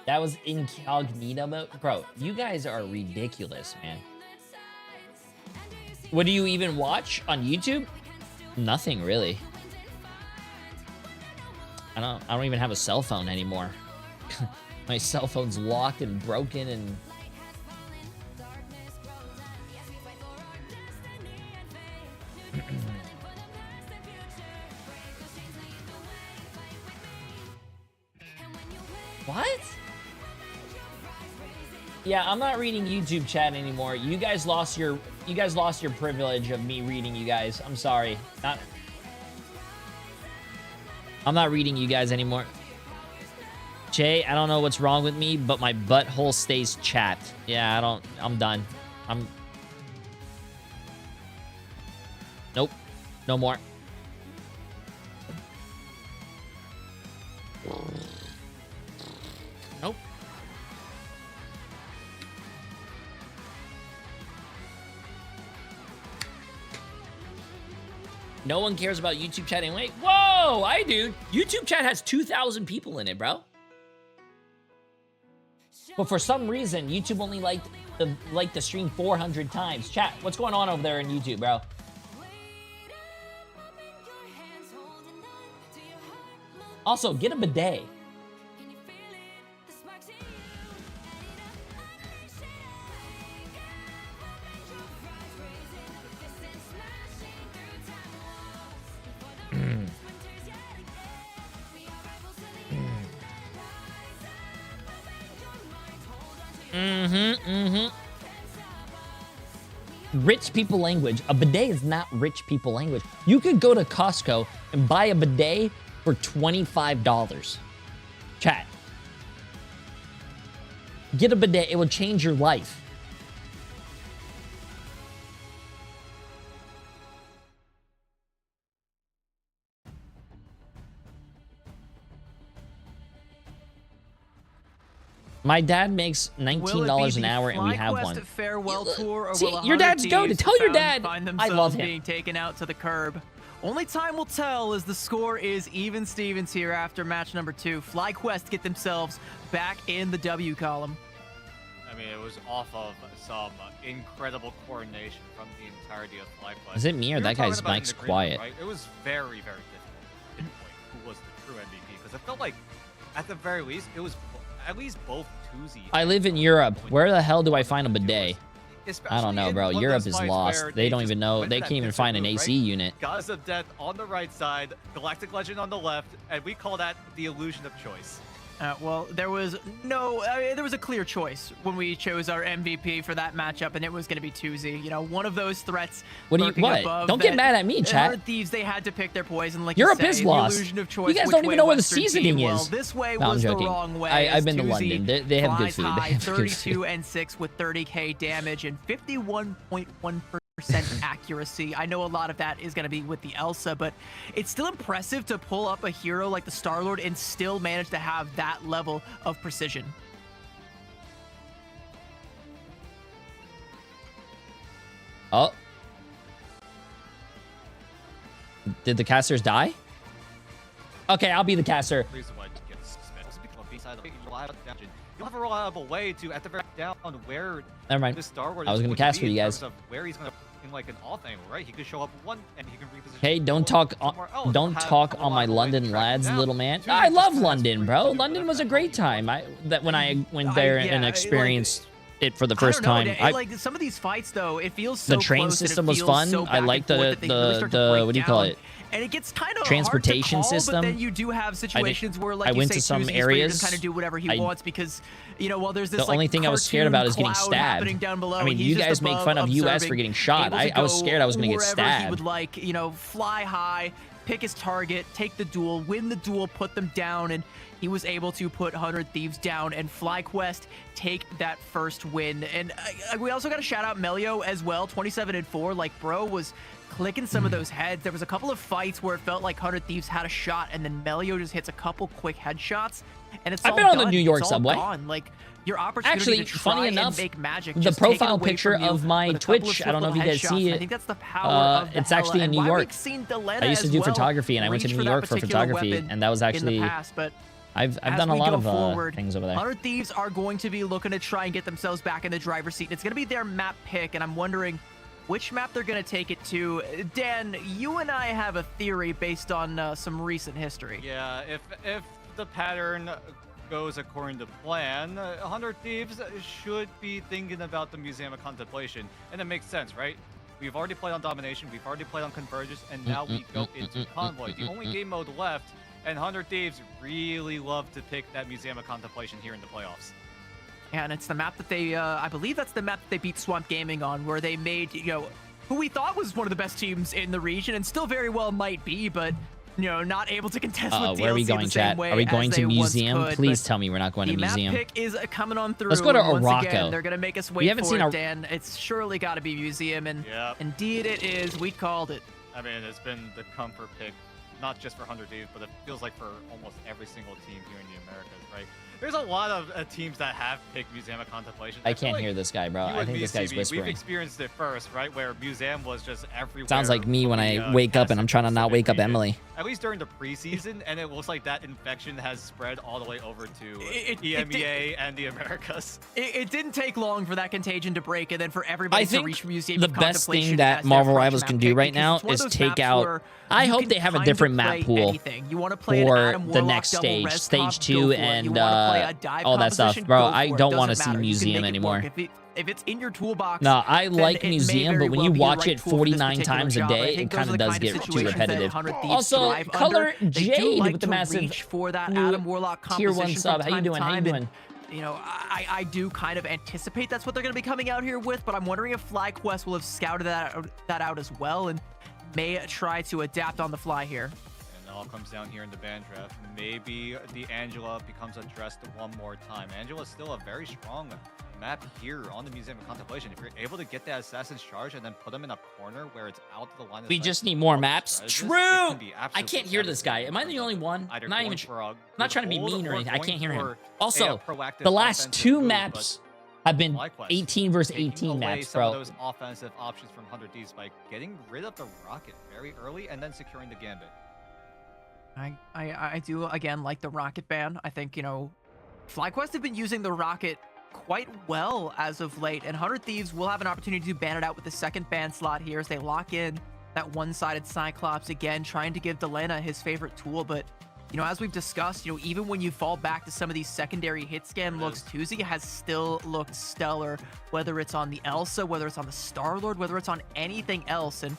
That was incognito mode. Bro, you guys are ridiculous, man. What do you even watch on YouTube? Nothing really. I don't even have a cell phone anymore. My cell phone's locked and broken and what? Yeah, I'm not reading YouTube chat anymore. You guys lost your privilege of me reading you guys. I'm sorry. I'm not reading you guys anymore. Jay, I don't know what's wrong with me, but my butthole stays chapped. Yeah, I'm done. Nope. No more. Nope. No one cares about YouTube chat anyway. Whoa, I do. YouTube chat has 2,000 people in it, bro. But for some reason, YouTube only liked the stream 400 times. Chat, what's going on over there in YouTube, bro? Also, get a bidet. Rich people language. A bidet is not rich people language. You could go to Costco and buy a bidet for $25. Chat. Get a bidet. It will change your life. My dad makes $19 an hour, and we have one. Farewell tour, or See, will your dad's goated. Tell your dad find I love him. being taken out to the curb? Only time will tell, as the score is even Stevens here after match number 2. FlyQuest get themselves back in the W column. I mean, it was off of some incredible coordination from the entirety of FlyQuest. Is it me or that guy's mic's quiet? Right? It was very, very difficult to pinpoint who was the true MVP, because it felt like, at the very least, it was at least both Tuesday. I live in Europe. Where the hell do I find a bidet? I don't know, bro. Europe is lost. They don't even know. They can't even find an AC unit. Goddess of Death on the right side, Galactic Legend on the left, and we call that the illusion of choice. Well, there was a clear choice when we chose our MVP for that matchup, and it was going to be Tuesday. You know, one of those threats. What? Don't get mad at me, chat. Thieves, they had to pick their poison. Like Europe you say, is lost. The illusion of choice, you guys don't even know where the Western seasoning team, is. Well, this way no, was I'm joking. the wrong way. I've been to Tuesday London. They have good food. High, They have good 32 food. and 6 with 30k damage and 51.1%. accuracy. I know a lot of that is going to be with the Elsa, but it's still impressive to pull up a hero like the Star-Lord and still manage to have that level of precision. Oh. Did the casters die? Okay, I'll be the caster. You have a reliable way to, at the very down, where Never mind. the Star-Lord I was going gonna to cast be for you in guys. terms of where he's going to in like an off angle, right? He could show up one and he can reposition. Hey, don't talk on my London lads, little man. I love London, bro. London was a great time. When I went there and experienced it for the first time. Like some of these fights, though, it feels so the train system was fun. I like the what do you call it? And it gets kind of transportation hard to call, system. But then you do have situations where, like, I you went say, to some Tuesdays areas. where he can kind of do whatever he wants because, you know, while there's this The only thing I was scared about is getting stabbed. Down below, I mean, you guys make fun of US for getting shot. I was scared I was going to get stabbed. He would, like, you know, fly high, pick his target, take the duel, win the duel, put them down, and he was able to put 100 Thieves down and FlyQuest take that first win. And we also got to shout out Melio as well, 27-4. Like, bro was clicking some of those heads. There was a couple of fights where it felt like 100 Thieves had a shot, and then Melio just hits a couple quick headshots, and it's all I've been on done. the New York It's all subway. gone. Like, your opportunity Actually, to try funny and enough, make magic, the just taken profile away picture from you of my with a couple of Twitch, I don't know if you swift guys little see headshots. it. I think that's the power of the It's Hela, actually in and New why York. we've seen Delena I used to as do well photography, and I went to reach New that York for particular photography, weapon and that was in actually the past, but I've as done a we lot go of forward, things over there. 100 Thieves are going to be looking to try and get themselves back in the driver's seat. It's going to be their map pick, and I'm wondering which map they're going to take it to. Dan, you and I have a theory based on some recent history. Yeah, if the pattern goes according to plan, 100 Thieves should be thinking about the Museum of Contemplation, and it makes sense, right? We've already played on Domination, we've already played on Convergence, and now we go into Convoy. The only game mode left, and 100 Thieves really love to pick that Museum of Contemplation here in the playoffs. And it's the map that they, I believe that's the map that they beat Swamp Gaming on, where they made, who we thought was one of the best teams in the region, and still very well might be, but, not able to contest with DLC where are we going, chat? Are we going to museum? Please tell me we're not going to museum. The map pick is coming on through. Let's go to Once Araco. again, they're going to make us wait for it, Dan. It's surely got to be museum, and indeed it is. We called it. I mean, it's been the comfort pick, not just for 100 Thieves, but it feels like for almost every single team here in the Americas, right? There's a lot of teams that have picked Museum of Contemplation. I can't hear this guy, bro. I think this guy's whispering. We've experienced it first, right? Where Museum was just everywhere. Sounds like me when I wake up and I'm trying to not wake up Emily. At least during the preseason, and it looks like that infection has spread all the way over to EMEA and the Americas. It didn't take long for that contagion to break, and then for everybody to reach Museum of Contemplation. The best thing that as Marvel Rivals can do right now is take out. I hope they have a different map pool for the next stage, stage 2, and all that stuff, bro. I don't want to see Museum anymore. If it's in your toolbox, no, I like Museum, but when you watch it 49 times a day, it kind of does get too repetitive. Also, Color Jade with the massive for that Adam Warlock tier 1 sub. How you doing? How you doing? I do kind of anticipate that's what they're going to be coming out here with, but I'm wondering if FlyQuest will have scouted that out as well and may try to adapt on the fly here. And it all comes down here in the ban draft. Maybe the Angela becomes addressed one more time. Angela's still a very strong map here on the Museum of Contemplation. If you're able to get that Assassin's Charge and then put them in a corner where it's out to the line of sight. We just need more maps. True! I can't hear this guy. Am I the only one? I'm not even I'm not trying to be mean or anything. I can't hear him. Also, the last 2 maps have been 18 versus 18 maps, bro. Some of those offensive options from 100 Thieves by getting rid of the rocket very early and then securing the gambit. I do, again, like the rocket ban. I think, FlyQuest have been using the rocket quite well as of late, and 100 Thieves will have an opportunity to ban it out with the second ban slot here as they lock in that one-sided Cyclops, again, trying to give Delena his favorite tool, but as we've discussed, even when you fall back to some of these secondary hit scan looks, Tuzi has still looked stellar, whether it's on the Elsa, whether it's on the Star-Lord, whether it's on anything else, and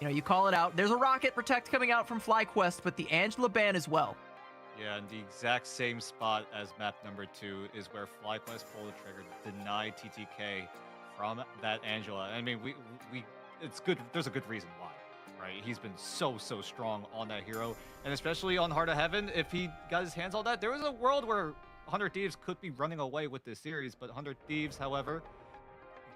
you call it out. There's a rocket protect coming out from FlyQuest, but the Angela ban as well. Yeah, and the exact same spot as map number 2 is where FlyQuest pulled the trigger, denied TTK from that Angela. I mean, it's good. There's a good reason why, right? He's been so strong on that hero, and especially on Heart of Heaven. If he got his hands on that, there was a world where 100 Thieves could be running away with this series, but 100 Thieves, however,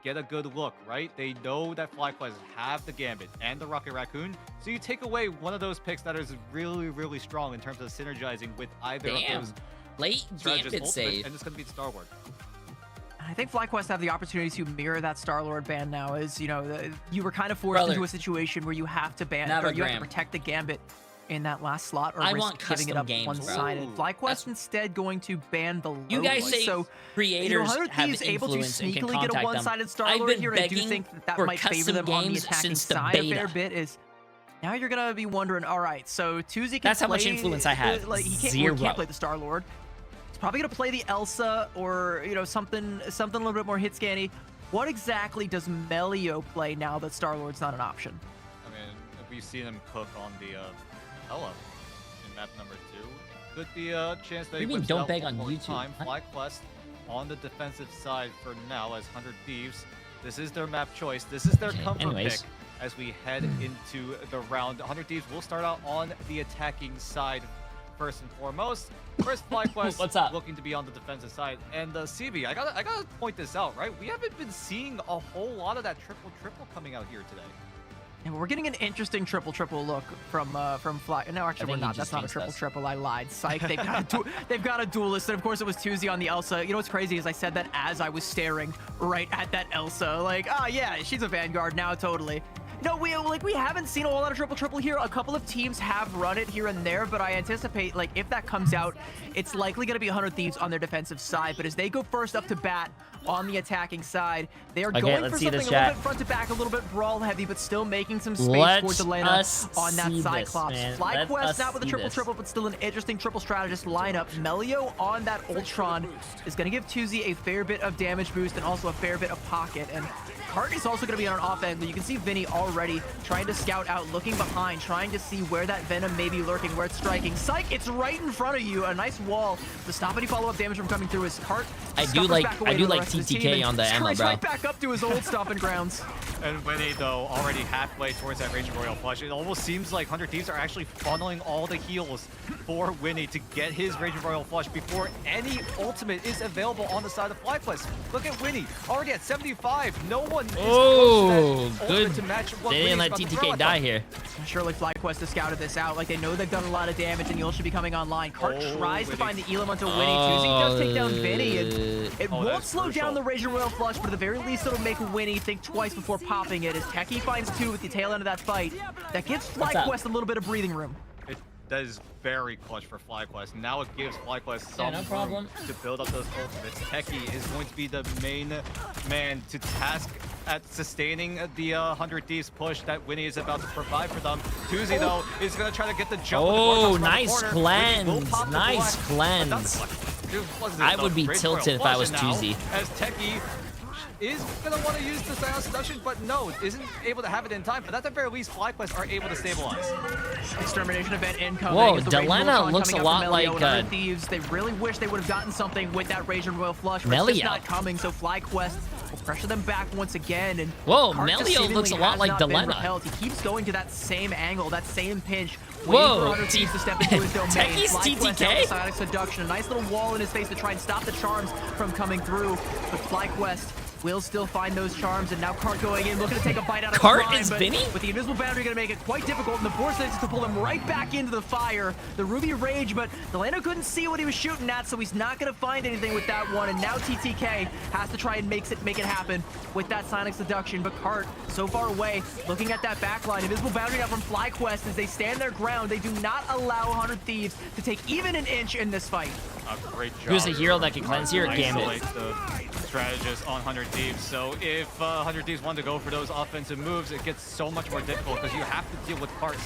get a good look, right? They know that FlyQuest have the Gambit and the Rocket Raccoon, so you take away one of those picks that is really strong in terms of synergizing with either of those late Gambit save, and it's going to be the Star-Lord. I think FlyQuest have the opportunity to mirror that Star-Lord ban now, as you were kind of forced into a situation where you have to ban, or you have to protect the Gambit in that last slot, or risk giving it up one-sided. FlyQuest instead going to ban the You guys say so creators 100 have Thieves able to influence and can sneakily get a contact one-sided them. Star-Lord here. I do think that might favor them on the attacking side a fair bit. Is now you're gonna be wondering, all right, so Tuzi can That's how much influence I have. Like he can't play the Star-Lord. He's probably gonna play the Elsa, or something a little bit more hit scanny. What exactly does Melio play now that Star-Lord's not an option? I mean, we've seen him cook on the Ella in map number 2. Could be a chance that he mean don't beg on YouTube? Time. FlyQuest on the defensive side for now as 100 Thieves. This is their map choice. This is their comfort pick as we head into the round. 100 Thieves will start out on the attacking side first and foremost. First, FlyQuest What's up? Looking to be on the defensive side. And CB, I gotta point this out, right? We haven't been seeing a whole lot of that triple coming out here today. And we're getting an interesting triple look from Fly. No, actually we're not. That's not a triple. I lied. Psych. They've got a duelist, and of course it was Tuzi on the Elsa. What's crazy is I said that as I was staring right at that Elsa. Like, oh yeah, she's a Vanguard now, totally. No, we haven't seen a whole lot of triple here. A couple of teams have run it here and there, but I anticipate like if that comes out, it's likely going to be 100 Thieves on their defensive side. But as they go first up to bat on the attacking side, they are going for something a little bit front to back, a little bit brawl heavy, but still making some space for Delena on that Cyclops. FlyQuest not with a triple, but still an interesting triple strategist lineup. Melio on that Ultron is going to give Tuzi a fair bit of damage boost and also a fair bit of pocket. And Cart is also going to be on an off angle. You can see Vinny already trying to scout out, looking behind, trying to see where that Venom may be lurking, where it's striking. Psych, it's right in front of you. A nice wall to stop any follow-up damage from coming through his Cart. I do like TTK on the ammo, bro. Right back up to his old stomping grounds. And Winnie, though, already halfway towards that Raging Royal Flush. It almost seems like 100 Thieves are actually funneling all the heals for Winnie to get his Raging Royal Flush before any ultimate is available on the side of FlyQuest. Look at Winnie, already at 75. No one is close to that ultimate to match what They didn't let TTK die here. Surely FlyQuest has scouted this out. Like, they know they've done a lot of damage and the ult should be coming online. Cart tries to find the Elam onto Winnie. Tuzi does take down Vinny, and it won't slow down the Raging Royal Flush, but at the very least it'll make Winnie think twice before popping it, as Techie finds 2 with the tail end of that fight. That gives FlyQuest a little bit of breathing room. That is very clutch for FlyQuest. Now it gives FlyQuest some room to build up those ultimates. Techie is going to be the main man to task at sustaining the 100 Thieves push that Winnie is about to provide for them. Tuzi, though, is going to try to get the jump. Oh, nice cleanse. Nice cleanse. I would be tilted if I was Tuzi. As Techie is going to want to use the Silence Seduction, but no, isn't able to have it in time. But at the very least, FlyQuest are able to stabilize. Extermination event incoming. Whoa, Delena looks a lot like Thieves. They really wish they would have gotten something with that Raging Royal Flush, but it's just not coming. So FlyQuest will pressure them back once again. And whoa, Melio looks a lot like Delena. He keeps going to that same angle, that same pinch. Whoa, to step into his domain. Techie's TTK? Sonic Seduction, a nice little wall in his face to try and stop the charms from coming through. But FlyQuest will still find those charms, and now Cart going in, looking to take a bite out of Cart Prime, is but Vinny? with the invisible boundary going to make it quite difficult, and the force is to pull him right back into the fire. The Ruby Rage, but Delano couldn't see what he was shooting at, so he's not going to find anything with that one, and now TTK has to try and make it happen with that Sonic Seduction, but Cart so far away, looking at that backline. Invisible boundary now from FlyQuest as they stand their ground. They do not allow 100 Thieves to take even an inch in this fight. A great job. Who's the hero that can cleanse here? Gambit. Strategist on 100 Thieves. So if 100 Thieves want to go for those offensive moves, it gets so much more difficult because you have to deal with parts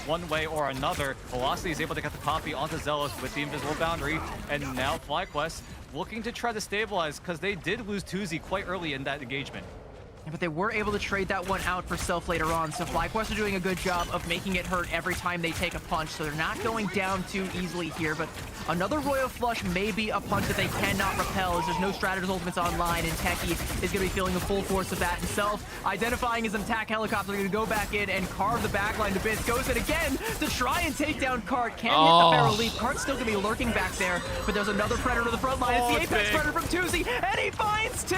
one way or another. Velocity is able to get the copy onto Zealous with the invisible boundary, and now FlyQuest looking to try to stabilize because they did lose Tuzi quite early in that engagement. Yeah, but they were able to trade that one out for Self later on, so FlyQuest are doing a good job of making it hurt every time they take a punch, so they're not going down too easily here, but another Royal Flush may be a punch that they cannot repel, as there's no Strategist ultimates online, and Techie is going to be feeling the full force of that himself. Identifying his attack helicopter, they're going to go back in and carve the backline to bits. Goes in again to try and take down Cart. Can't hit the Feral Leap. Cart's still going to be lurking back there, but there's another Predator to the front line. It's the Apex Predator from Tuzi, and he finds 2!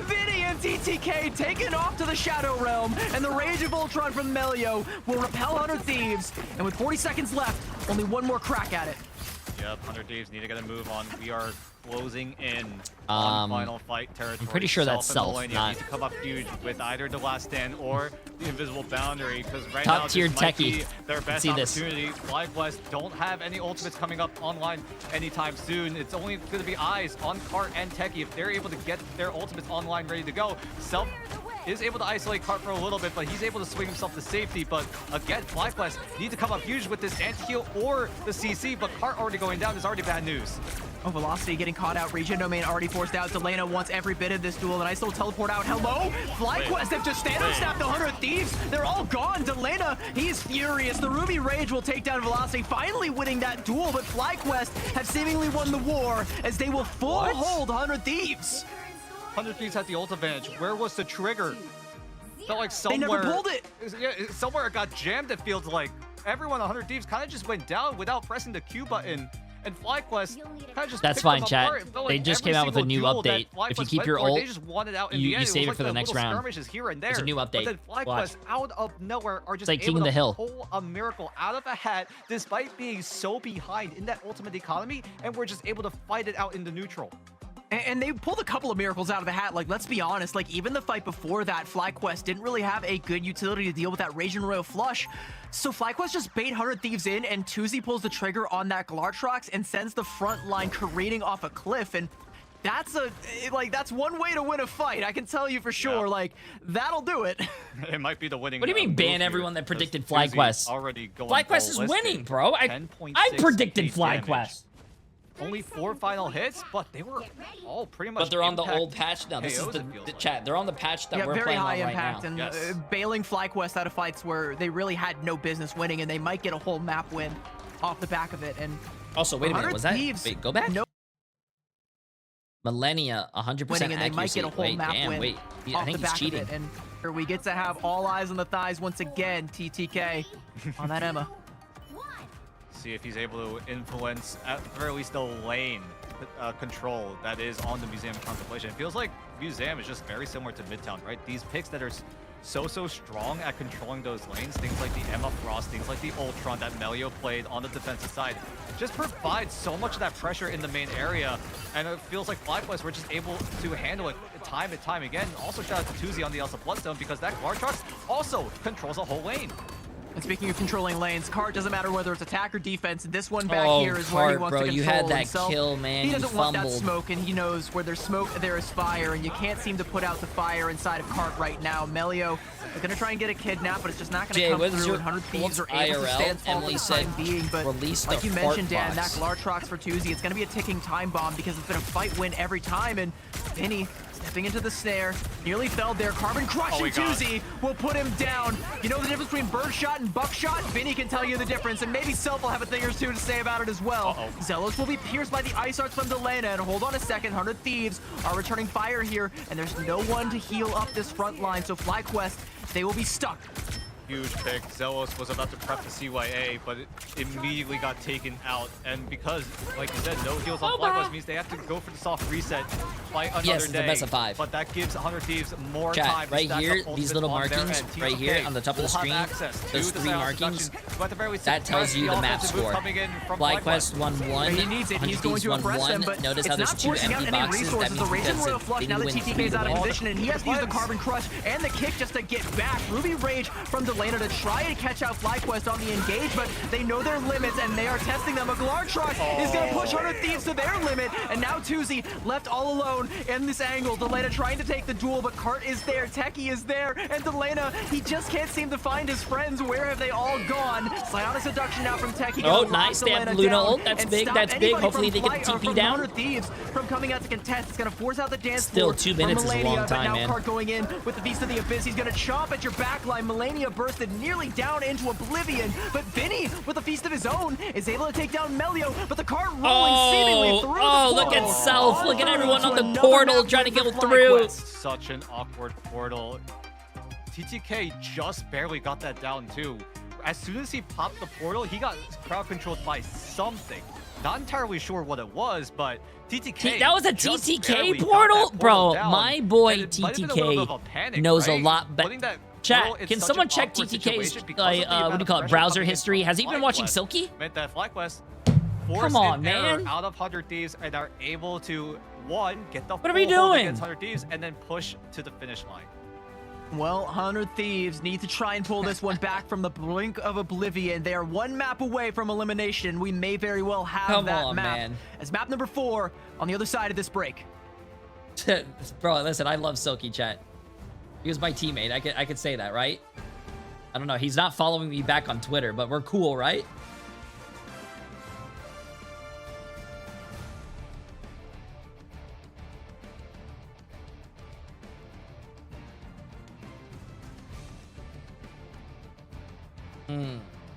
Vinny and TTK taken off to the Shadow Realm, and the Rage of Ultron from Melio will repel 100 Thieves, and with 40 seconds left, only one more crack at it. Yep, 100 Thieves need to get a move on. We are closing in on final fight territory. I'm pretty sure that's Self, not... need to come up huge with either the Last Stand or the Invisible Boundary, because right Top now tier this might Techie. be their best opportunity. FlyQuest don't have any ultimates coming up online anytime soon. It's only going to be eyes on Cart and Techie. If they're able to get their ultimates online ready to go, Self is able to isolate Cart for a little bit, but he's able to swing himself to safety. But again, FlyQuest need to come up huge with this anti-heal or the CC, but Cart already going down is already bad news. Oh, Velocity getting caught out. Regen Domain already forced out. Delena wants every bit of this duel, and I still teleport out. Hello? FlyQuest have just stand-up-snapped the 100 Thieves. They're all gone. Delena, he's furious. The Ruby Rage will take down Velocity, finally winning that duel, but FlyQuest have seemingly won the war as they will full hold 100 Thieves. 100 Thieves had the ult advantage. Where was the trigger? Felt like somewhere... They never pulled it! Yeah, somewhere it got jammed, it feels like. Everyone 100 Thieves kind of just went down without pressing the Q button. And FlyQuest kind of just That's fine, chat. They just came out with a new update. If you keep your ult, you save it for the next round. Here and there. There's a new update. But then FlyQuest out of nowhere are just like able King of the to Hill. pull a miracle out of a hat despite being so behind in that ultimate economy, and we're just able to fight it out in the neutral. And they pulled a couple of miracles out of the hat. Like, let's be honest, like, even the fight before that, FlyQuest didn't really have a good utility to deal with that Raging Royal flush. So FlyQuest just bait 100 Thieves in, and Tuzi pulls the trigger on that Glartrox and sends the front line careening off a cliff. And that's that's one way to win a fight. I can tell you for sure. Yeah. Like, that'll do it. It might be the winning. What do you mean ban everyone that predicted FlyQuest? FlyQuest is winning, bro. I predicted FlyQuest. Only 4 final hits, but they were all pretty much. But they're on the old patch now. This is the chat. They're on the patch that we're playing on right now. Very high impact and bailing FlyQuest out of fights where they really had no business winning, and they might get a whole map win off the back of it. And also, wait a minute, was that? Wait, go back. No. Millennia, 100% accuracy. And they might get a whole map win wait. I think he's cheating. And we get to have all eyes on the thighs once again. TTK on that Emma. See if he's able to influence, at the very least, the lane control that is on the Museum of Contemplation. It feels like Museum is just very similar to Midtown, right? These picks that are so strong at controlling those lanes, things like the Emma Frost, things like the Ultron that Melio played on the defensive side, just provide so much of that pressure in the main area, and it feels like FlyQuest were just able to handle it time and time again. Also, shout out to Tuzi on the Elsa Bloodstone, because that Glartrox also controls a whole lane. And speaking of controlling lanes, Cart doesn't matter whether it's attack or defense. This one back here is Cart, where he wants bro, to control you had that himself. kill, man. He doesn't want that fumbled. smoke, and he knows where there's smoke, there is fire, and you can't seem to put out the fire inside of Cart right now. Melio is going to try and get a kidnap, but it's just not going to come through. 100 Thieves are able to stand tall for the time being, but like you mentioned, Dan, that Glartrox for Tuzi, it's going to be a ticking time bomb because it's been a fight win every time, and Vinny stepping into the snare, nearly fell there. Carbon crushing Tuzi will put him down. You know the difference between birdshot and buckshot? Vinny can tell you the difference, and maybe Self will have a thing or two to say about it as well. Zealous will be pierced by the Ice Arts from Delena, and hold on a second, 100 Thieves are returning fire here, and there's no one to heal up this front line, so FlyQuest, they will be stuck. Huge pick. Zealous was about to prep the CYA, but it immediately got taken out. And because, like you said, no heals on FlyQuest means they have to go for the soft reset, fight another yes, day. the best of 5. But that gives 100 Thieves more Chat, time. Right here, these little markings right here on the top of the screen, those 3 markings, that tells you the map score. FlyQuest 1-1, He needs it. He's going to impress them, but notice how there's 2 empty boxes. That means the Raging Royal that's flush now that TTK is out of position, and he has to use the Carbon Crush and the kick just to get back. Ruby Rage from Delena to try and catch out FlyQuest on the engage, but they know their limits and they are testing them. A Glartrox is going to push 100 Thieves to their limit, and now Tuzi left all alone in this angle. Delena trying to take the duel, but Cart is there, Techie is there, and Delena, he just can't seem to find his friends. Where have they all gone? Psionic Seduction now from Techie. Oh, nice. They have Luna ult. That's big. That's big. Hopefully they get the TP down. 100 Thieves from coming out to contest. It's going to force out the dance Still, floor 2 minutes is a long time, but now man. Cart going in with the Beast of the Abyss. He's going to chomp at your backline. Melania bursted nearly down into oblivion, but Vinny, with a feast of his own, is able to take down Melio, but the Cart rolling seemingly through the portal. Look at Self. Look at everyone on the portal trying to get through. Such an awkward portal. TTK just barely got that down, too. As soon as he popped the portal, he got crowd controlled by something. Not entirely sure what it was, but TTK. That was a TTK portal? Bro, my boy TTK knows a lot better. Chat, can someone check TTK's, what do you call it, browser history? Has he been watching Silky? Meant that FlyQuest Come on, man. out of 100 Thieves and are able to, one, get the what are we doing? Against 100 Thieves and then push to the finish line. Well, 100 Thieves need to try and pull this one back from the brink of oblivion. They are 1 map away from elimination. We may very well have that map as map number 4 on the other side of this break. Bro, listen, I love Silky, chat. He was my teammate. I could say that, right? I don't know. He's not following me back on Twitter, but we're cool, right?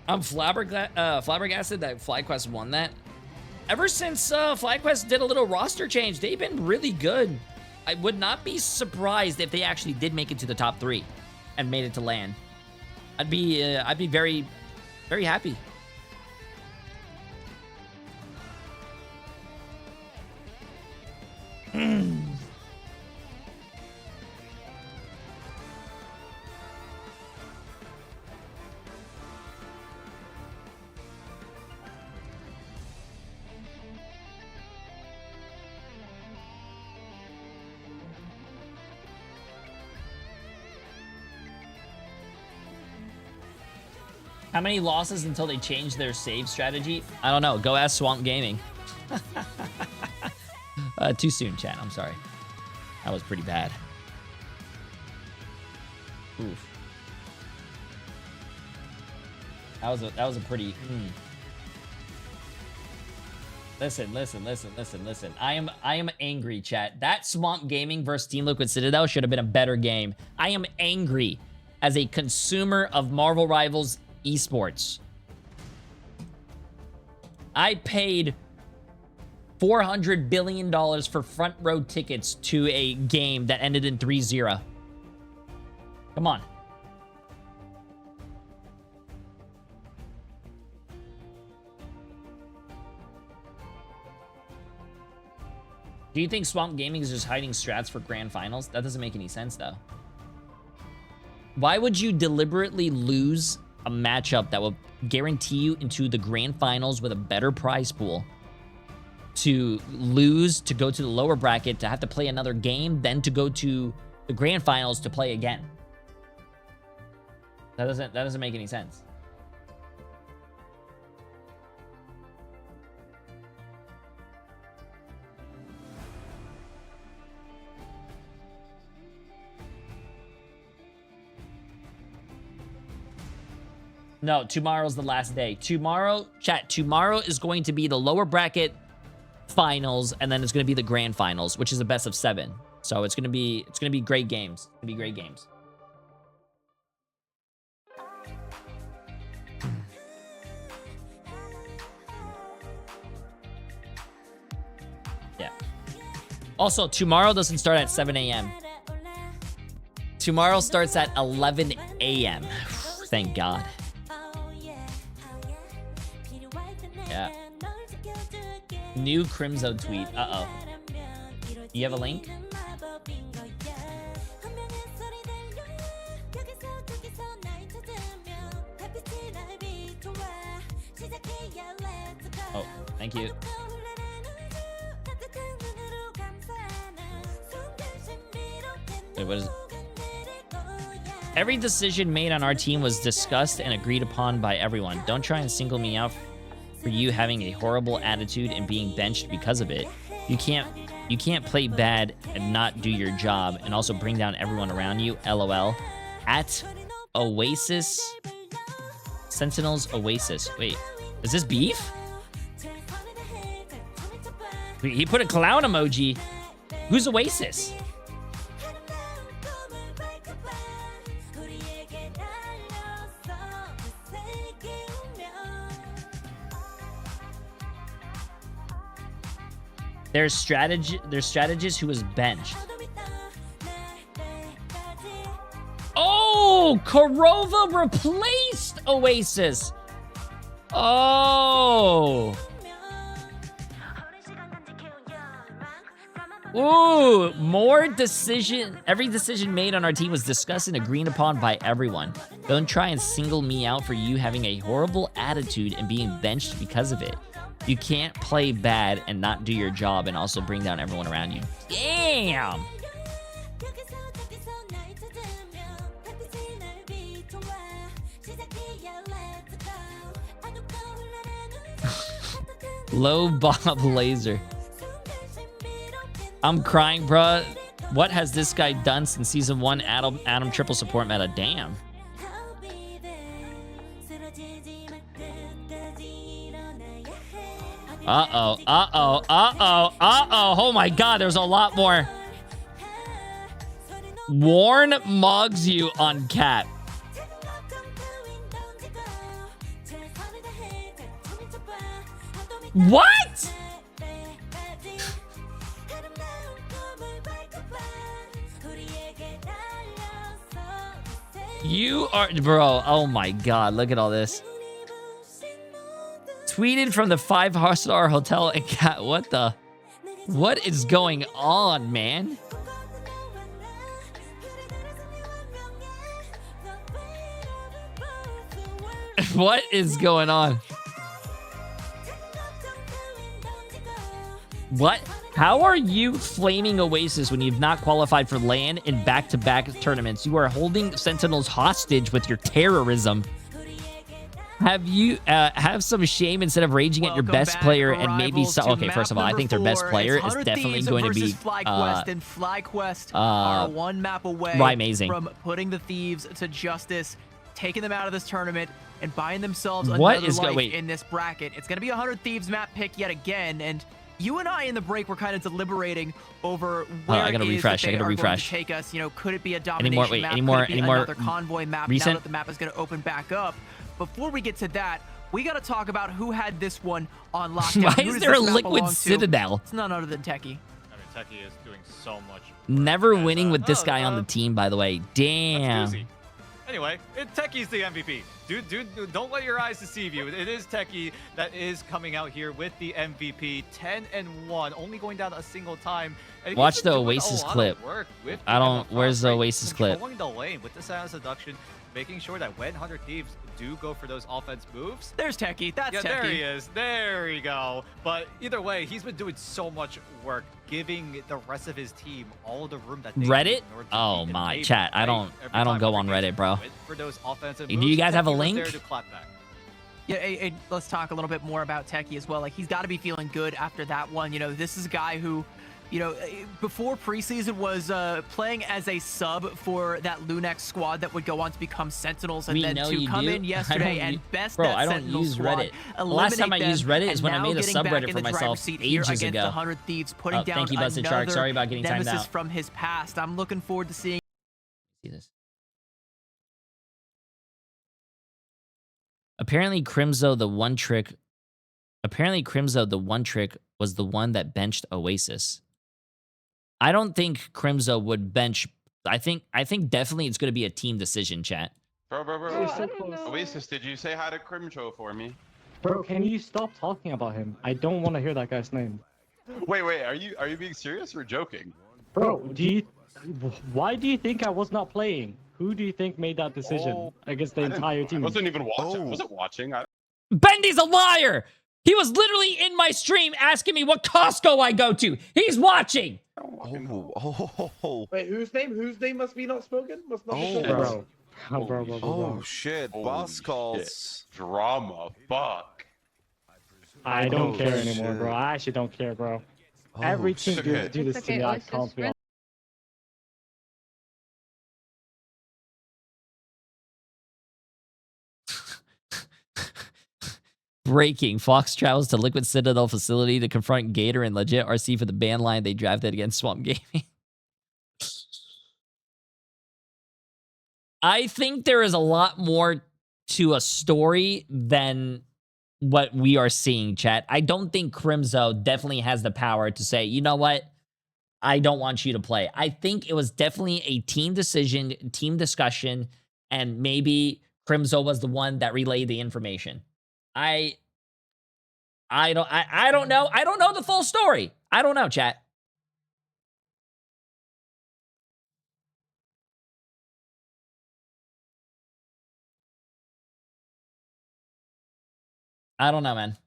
I'm flabbergasted that FlyQuest won that. Ever since FlyQuest did a little roster change, they've been really good. I would not be surprised if they actually did make it to the top 3 and made it to LAN. I'd be very, very happy. How many losses until they change their save strategy? I don't know. Go ask Swamp Gaming. Too soon, chat. I'm sorry. That was pretty bad. Oof. That was a pretty. Listen. I am angry, chat. That Swamp Gaming versus Team Liquid Citadel should have been a better game. I am angry as a consumer of Marvel Rivals esports. I paid $400 billion for front row tickets to a game that ended in 3-0. Come on. Do you think Swamp Gaming is just hiding strats for grand finals? That doesn't make any sense, though. Why would you deliberately lose a matchup that will guarantee you into the grand finals with a better prize pool to lose, to go to the lower bracket, to have to play another game, then to go to the grand finals to play again? That doesn't make any sense. No, tomorrow's the last day. Tomorrow, chat, tomorrow is going to be the lower bracket finals, and then it's going to be the grand finals, which is a best of 7. So it's going to be great games. It's going to be great games. Yeah. Also, tomorrow doesn't start at 7 a.m. Tomorrow starts at 11 a.m. Thank God. Yeah. New Crimzo tweet. Uh-oh. You have a link? Oh, thank you. Wait, what is it? Every decision made on our team was discussed and agreed upon by everyone. Don't try and single me out for you having a horrible attitude and being benched because of it. You can't play bad and not do your job and also bring down everyone around you. LOL. At Oasis. Sentinels Oasis. Wait, is this beef? Wait, he put a clown emoji. Who's Oasis? There's strategist who was benched. Oh, Korova replaced Oasis. Oh. Ooh, every decision made on our team was discussed and agreed upon by everyone. Don't try and single me out for you having a horrible attitude and being benched because of it. You can't play bad and not do your job and also bring down everyone around you. Damn! Low Bob Laser. I'm crying, bruh. What has this guy done since season 1 Adam triple support meta? Damn. Uh-oh, uh-oh, uh-oh, uh-oh. Oh my God, there's a lot more. Warn mugs you on cat. What? You are, bro, oh my God, look at all this. Tweeted from the 5-star hotel and cat. What is going on, man? What is going on? What? How are you flaming Oasis when you've not qualified for LAN in back-to-back tournaments? You are holding Sentinels hostage with your terrorism. Have you have some shame instead of raging at your best player and maybe okay, first of all, I think their best player is definitely going to be FlyQuest, and FlyQuest are one map away from putting the thieves to justice, taking them out of this tournament, and buying themselves another life in this bracket. It's going to be a 100 Thieves map pick yet again, and you and I in the break were kind of deliberating over where I gotta refresh. I gotta refresh. Take us. You know, could it be a domination map? Could it be another convoy map? Now that the map is going to open back up. Before we get to that, we got to talk about who had this one on lockdown. Why is there a Liquid Citadel? It's none other than Techie. I mean, Techie is doing so much. Never winning with this guy on the team, by the way. Damn. Anyway, Techie's the MVP. Dude, don't let your eyes deceive you. It is Techie that is coming out here with the MVP. 10-1, only going down a single time. Watch the Oasis clip. I don't. Where's the Oasis clip? Controlling the lane with the sound seduction, making sure that when 100 Thieves do go for those offense moves. There's Techie. That's Techie. There he is. There we go. But either way, he's been doing so much work, giving the rest of his team all the room that they Reddit? Oh my chat. I don't go on Reddit, bro. For those offensive moves, do you guys have a link? There to clap back. Yeah, let's talk a little bit more about Techie as well. Like, he's got to be feeling good after that one. You know, this is a guy who, you know, before preseason was playing as a sub for that Lunex squad that would go on to become Sentinels, and then to come in yesterday and best that Sentinel squad. Reddit. The last time I used Reddit is when I made a subreddit for myself ages ago. 100 Thieves, putting down thank you, Busted Shark. Sorry about getting timed out. From his past. I'm looking forward to seeing. See this. Apparently, Crimzo the one trick was the one that benched Oasis. I don't think Crimzo would bench. I think definitely it's going to be a team decision, chat. Bro. Oasis, did you say hi to Crimzo for me? Bro, can you stop talking about him? I don't want to hear that guy's name. Wait, are you being serious or joking? Bro, why do you think I was not playing? Who do you think made that decision against the entire team? I wasn't even watching. I wasn't watching. Bendy's a liar! He was literally in my stream asking me what Costco I go to. He's watching. Wait, whose name must be not spoken? Must not be spoken. Bro. Oh shit! Boss calls. Drama. Fuck. I don't care anymore, bro. I actually don't care, bro. Every team do this to me. I can't be. Breaking. Fox travels to Liquid Citadel facility to confront Gator and legit RC for the ban line they drafted against Swamp Gaming. I think there is a lot more to a story than what we are seeing, chat. I don't think Crimzo definitely has the power to say, you know what? I don't want you to play. I think it was definitely a team decision, team discussion, and maybe Crimzo was the one that relayed the information. I don't know. I don't know the full story. I don't know, chat. I don't know, man.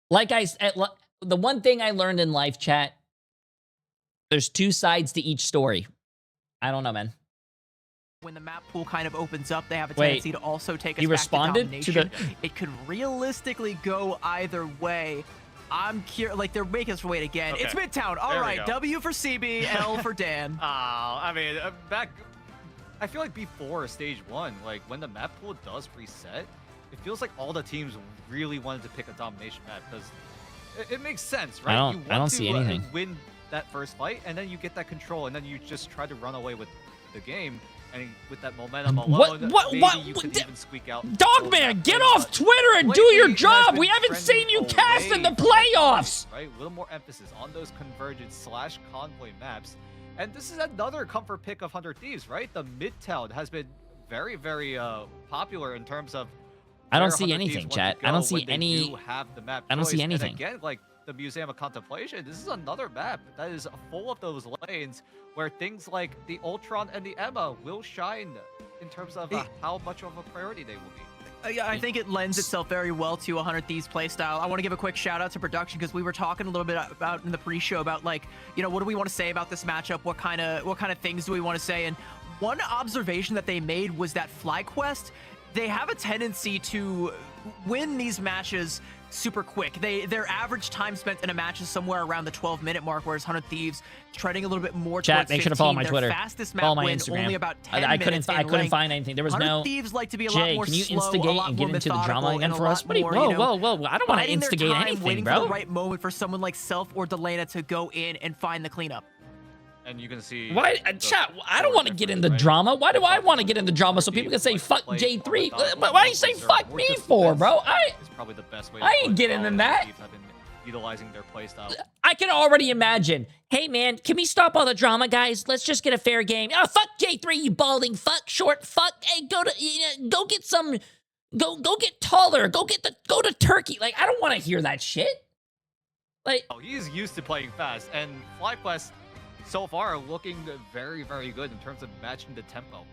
Like I said, the one thing I learned in life, chat, there's two sides to each story. I don't know, man. When the map pool kind of opens up, they have a tendency to also take us he back responded to domination. It could realistically go either way. I'm curious, like, they're making us wait again. Okay. It's Midtown. All right, W for CB, L for Dan. I mean, I feel like before stage 1, like, when the map pool does reset, it feels like all the teams really wanted to pick a domination map, because it makes sense, right? I don't see anything. Win that first fight, and then you get that control, and then you just try to run away with the game. And with that momentum alone, maybe you could even squeak out. Dogman, get off Twitter and do your job. We haven't seen you cast in the playoffs. Right, a little more emphasis on those convergence / convoy maps. And this is another comfort pick of 100 Thieves, right? The Midtown has been very, very popular in terms of. I don't see anything, chat. I don't see any. I don't see anything. And again, like the Museum of Contemplation, this is another map that is full of those lanes where things like the Ultron and the Emma will shine in terms of how much of a priority they will be. Yeah, I think it lends itself very well to 100 Thieves playstyle. I want to give a quick shout out to production because we were talking a little bit about in the pre-show about, like, you know, what do we want to say about this matchup? What kind of things do we want to say? And one observation that they made was that FlyQuest they have a tendency to win these matches super quick. Their average time spent in a match is somewhere around the 12-minute mark, whereas 100 Thieves treading a little bit more Chat, towards make 15. sure to follow my Their Twitter. fastest map Follow my win Instagram. only about 10 I minutes couldn't in length. find anything. There was 100 no. Thieves like to be a lot Jay, more can you slow, instigate a lot and more get into the drama methodical, again and for a us? lot What do you, more, whoa, you know, whoa. I don't want to biding their instigate time, anything, waiting bro. for the right moment for someone like Self or Delana to go in and find the cleanup. And you can see. Why, chat? I don't want to get in the drama. Why do I want to get in the drama so people can say fuck Jay3? Why are you saying fuck me for, bro? It's probably the best way. I ain't getting in that. Have been utilizing their playstyle. I can already imagine. Hey man, can we stop all the drama, guys? Let's just get a fair game. Oh, fuck Jay3, you balding fuck, short fuck. Hey, go get some. Go get taller. Go to Turkey. Like, I don't want to hear that shit. Like, He's used to playing fast, and FlyQuest so far looking very, very good in terms of matching the tempo.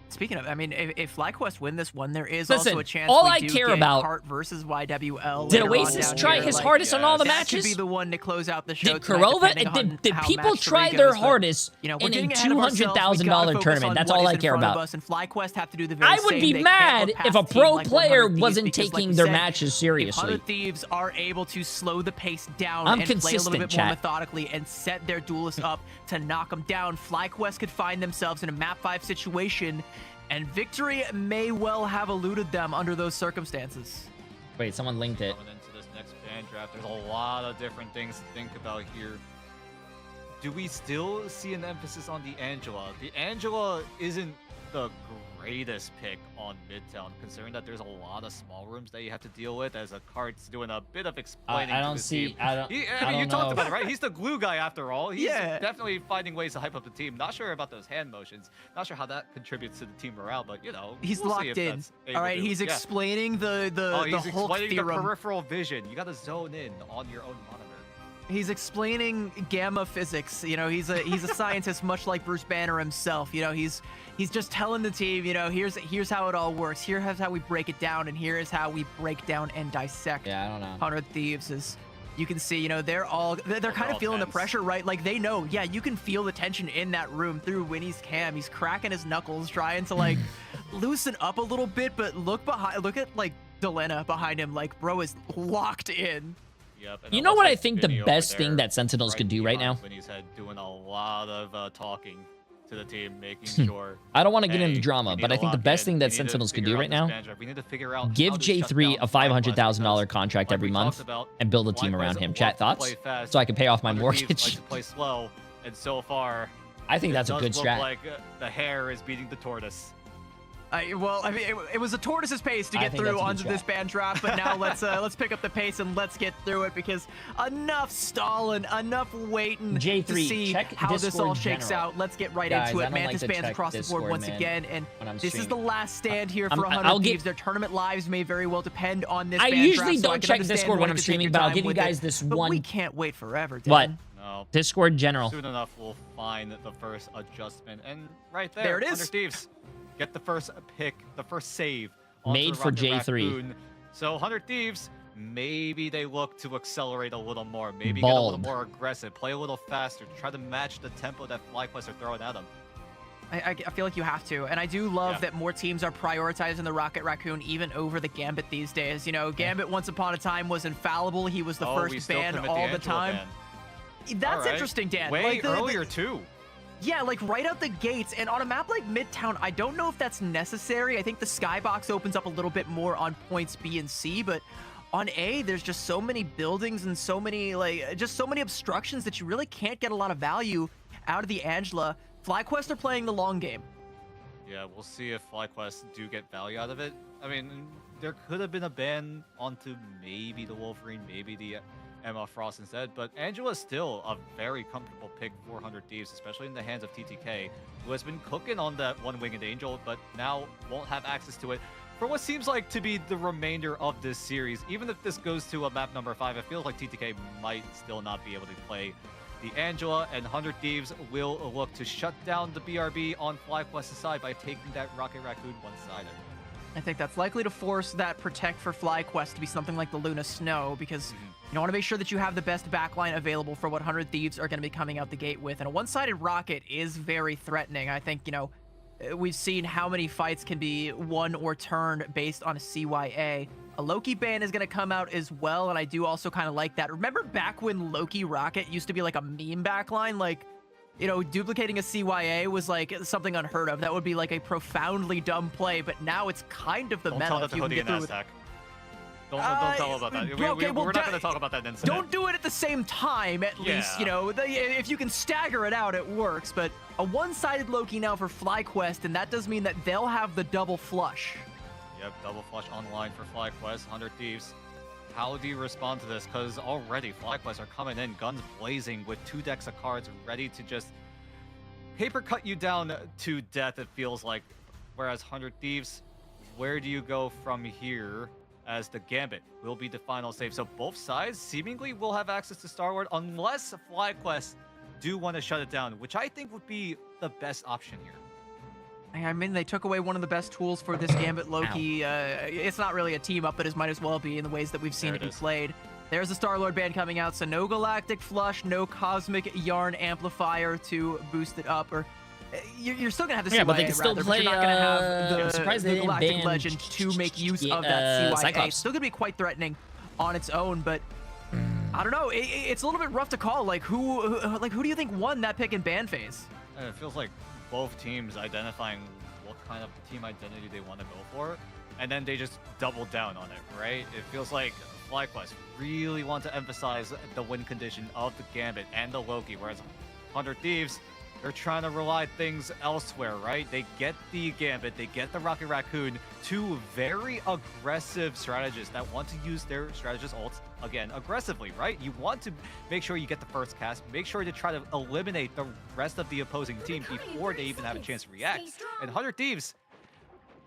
Speaking of, I mean, if FlyQuest win this one, there is Listen, also a chance all we I do care get about- Cart versus YWL. Did later on Oasis down try here. his Like, hardest on all the that matches? could be the one to close out the show. Did tonight, Kurova depending and did on how people match try 3 their goes, but, hardest you know, we're in a getting ahead of ourselves. We gotta $200,000 focus tournament? on That's what all is I in care front of about. us, and FlyQuest have to do the very I would same. be They can't mad look if a past team pro like player 100 Thieves wasn't because, like taking we their said, matches if seriously. 100 Thieves are able to slow the pace down I'm and play a little consistent, bit more chat. methodically and set their duelists up to knock them down, FlyQuest could find themselves in a map 5 situation, and victory may well have eluded them under those circumstances. Wait, someone linked it. Coming into this next band draft, there's a lot of different things to think about here. Do we still see an emphasis on the Angela? The Angela isn't the greatest pick on Midtown, considering that there's a lot of small rooms that you have to deal with, as a Kart's doing a bit of explaining. I to don't his see. team. I You don't talked know. about it, right? He's the glue guy after all. He's Yeah. definitely finding ways to hype up the team. Not sure about those hand motions. Not sure how that contributes to the team morale, but you know, He's we'll see locked if in. that's able All right, to- he's yeah. explaining the He's Hulk explaining the theorem. peripheral vision. You gotta zone in on your own monitor. He's explaining gamma physics. You know, he's a scientist, much like Bruce Banner himself. You know, he's just telling the team, you know, here's how it all works. Here's how we break it down, and here is how we break down and dissect. Yeah, I don't know. 100 Thieves is. You can see, you know, they're kind of all feeling the tense. pressure, right? Like they know, yeah, you can feel the tension in that room through Winnie's cam. He's cracking his knuckles, trying to like loosen up a little bit, but look at like Delena behind him, like bro is locked in. Yep, and You it know looks what I like think the Vinny over best thing there, that Sentinels could do right now? behind Vinny's head, doing a lot of talking to the team, making sure. I don't want to get hey, into drama, we need but I to think the lock best in. thing that We need to Sentinels could figure do out right this now, band draft. We need to figure out give how to shut Jay3 down a $500,000 contract like every we month talked about, and build a team FlyQuest around him. love Chat to thoughts? play fast. So I can pay off my 100 Thieves like mortgage. to play slow, and so far, I think it that's a does good look strat. like the hare is beating the tortoise. Well, I mean, it was a tortoise's pace to I get think through that's a good onto this strat. band draft, but now let's pick up the pace and let's get through it, because enough stalling, enough waiting to Jay3, see check how this all Discord shakes general. out. Let's get right Guys, into I it. don't like Mantis to bands check across the board Discord, once man, again, and when I'm this is the streaming. last stand here I'm- for 100 I'll Thieves. get- Their tournament lives may very well depend on this I band usually draft, so I don't can check understand Discord when wanting I'm to take streaming, your but I'll time give you with guys it, this but one. we can't wait forever, What? Dan. No. Discord general. Soon enough, we'll find the first adjustment, and right there, There it is. 100 Thieves get the first pick, the first save. onto Made the for Rocket Jay3. Raccoon. So 100 Thieves, maybe they look to accelerate a little more, maybe get a little Bald. more aggressive, play a little faster, try to match the tempo that FlyQuest are throwing at them. I feel like you have to, and I do love Yeah. that more teams are prioritizing the Rocket Raccoon even over the Gambit these days. You know, Gambit once upon a time was infallible. He was the we first still ban commit all the Angela time. ban. That's All right. interesting, Dan. Way Like, earlier too. Yeah, like right out the gates, and on a map like Midtown, I don't know if that's necessary. I think the skybox opens up a little bit more on points B and C, but on A, there's just so many buildings and so many just so many obstructions that you really can't get a lot of value out of the Angela. FlyQuest are playing the long game. Yeah, we'll see if FlyQuest do get value out of it. I mean, there could have been a ban onto maybe the Wolverine, maybe the Emma Frost instead, but Angela's still a very comfortable pick for 100 Thieves, especially in the hands of TTK, who has been cooking on that one-winged angel, but now won't have access to it for what seems like to be the remainder of this series. Even if this goes to a map number 5, it feels like TTK might still not be able to play the Angela, and 100 Thieves will look to shut down the BRB on FlyQuest's side by taking that Rocket Raccoon one-sided. I think that's likely to force that Protect for FlyQuest to be something like the Luna Snow, because you want to make sure that you have the best backline available for what 100 Thieves are going to be coming out the gate with. And a one-sided rocket is very threatening. I think, you know, we've seen how many fights can be won or turned based on a CYA. A Loki ban is going to come out as well, and I do also kind of like that. Remember back when Loki Rocket used to be like a meme backline? Like, you know, duplicating a CYA was like something unheard of. That would be like a profoundly dumb play, but now it's kind of the meta. Don't tell that to Hoodie and Aztec. Don't tell about that. We're not going to talk about that incident. Don't do it at the same time, at least. You know, if you can stagger it out, it works. But a one-sided Loki now for FlyQuest, and that does mean that they'll have the double flush. Yep, double flush online for FlyQuest, 100 Thieves. How do you respond to this? Because already FlyQuest are coming in, guns blazing, with 2 decks of cards ready to just paper cut you down to death, it feels like. Whereas 100 Thieves, where do you go from here? As the Gambit will be the final save. So both sides seemingly will have access to Starward unless FlyQuest do want to shut it down, which I think would be the best option here. I mean, they took away one of the best tools for this Gambit Loki. It's not really a team up, but it might as well be in the ways that we've seen it be played. There's a Star-Lord band coming out, so no Galactic Flush, no Cosmic Yarn Amplifier to boost it up, or you're still gonna have the CYA, but they can still play. But you're not gonna have I'm surprised the they didn't Galactic ban Legend to make use of that CYA. Cyclops. It's still gonna be quite threatening on its own, but I don't know. It's a little bit rough to call. Like who do you think won that pick and ban phase? It feels like both teams identifying what kind of team identity they want to go for, and then they just double down on it, right? It feels like FlyQuest really want to emphasize the win condition of the Gambit and the Loki, whereas 100 Thieves, they're trying to rely things elsewhere, right? They get the Gambit, they get the Rocket Raccoon, 2 very aggressive strategists that want to use their strategist ults, again, aggressively, right? You want to make sure you get the first cast, make sure to try to eliminate the rest of the opposing team before they even have a chance to react. And 100 Thieves,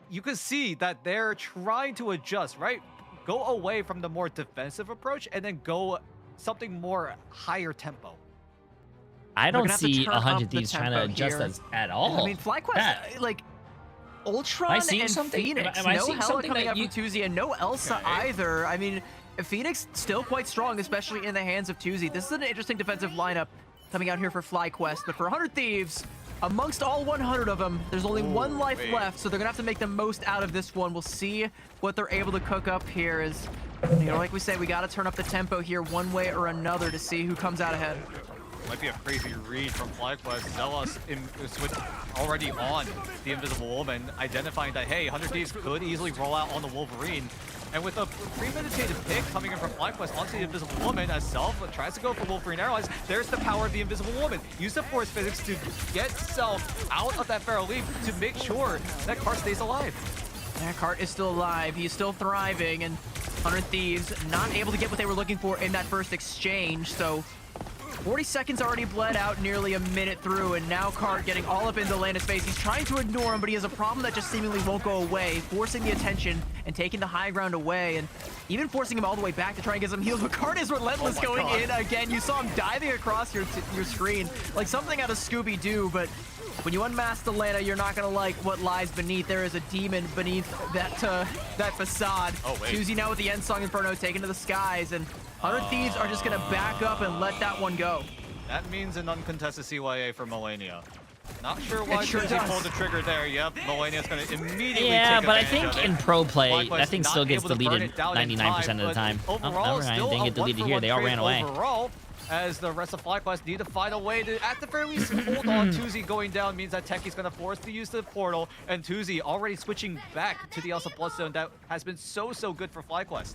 you can see that they're trying to adjust, right? Go away from the more defensive approach and then go something more higher tempo. I don't see 100 Thieves trying to adjust us at all. I mean, FlyQuest, like, Ultron and Phoenix, Am I no seeing Hela something coming that out from Tuzi, and no Elsa either. I mean, Phoenix still quite strong, especially in the hands of Tuzi. This is an interesting defensive lineup coming out here for FlyQuest, but for 100 Thieves, amongst all 100 of them, there's only one life left, so they're gonna have to make the most out of this one. We'll see what they're able to cook up here. Is, you know, like we say, we got to turn up the tempo here one way or another to see who comes out ahead. Might be a crazy read from FlyQuest. Zealous switch already on the Invisible Woman, identifying that, hey, 100 Thieves could easily roll out on the Wolverine. And with a premeditated pick coming in from FlyQuest onto the Invisible Woman, as Self tries to go for Wolverine Arrows, there's the power of the Invisible Woman. Use the Force Physics to get Self out of that Feral Leaf to make sure that Cart stays alive. Yeah, Cart is still alive. He's still thriving, and 100 Thieves not able to get what they were looking for in that first exchange, so 40 seconds already bled out, nearly a minute through, and now Cart getting all up into Landis' face. He's trying to ignore him, but he has a problem that just seemingly won't go away, forcing the attention and taking the high ground away, and even forcing him all the way back to try and get some heals. But Cart is relentless going in again. You saw him diving across your screen like something out of Scooby-Doo, but when you unmask the Lana, you're not gonna like what lies beneath. There is a demon beneath that facade. Tuzi now with the End Song Inferno taken to the skies, and 100 Thieves are just gonna back up and let that one go. That means an uncontested CYA for Melania. Not sure why sure Tuzi pulled the trigger there. Yep, Melania's gonna immediately Yeah, take but I advantage think of in it. pro play, FlyQuest that thing still not gets able to burn deleted it down in 99% of the time. Overall, never mind. still Didn't a get deleted here. 1-for-1 They all ran trade away. Overall, as the rest of FlyQuest need to find a way to, at the very least, hold on. Tuzi going down means that Techie's going to force to use the portal, and Tuzi already switching back to the Elsa Bloodstone that has been so good for FlyQuest.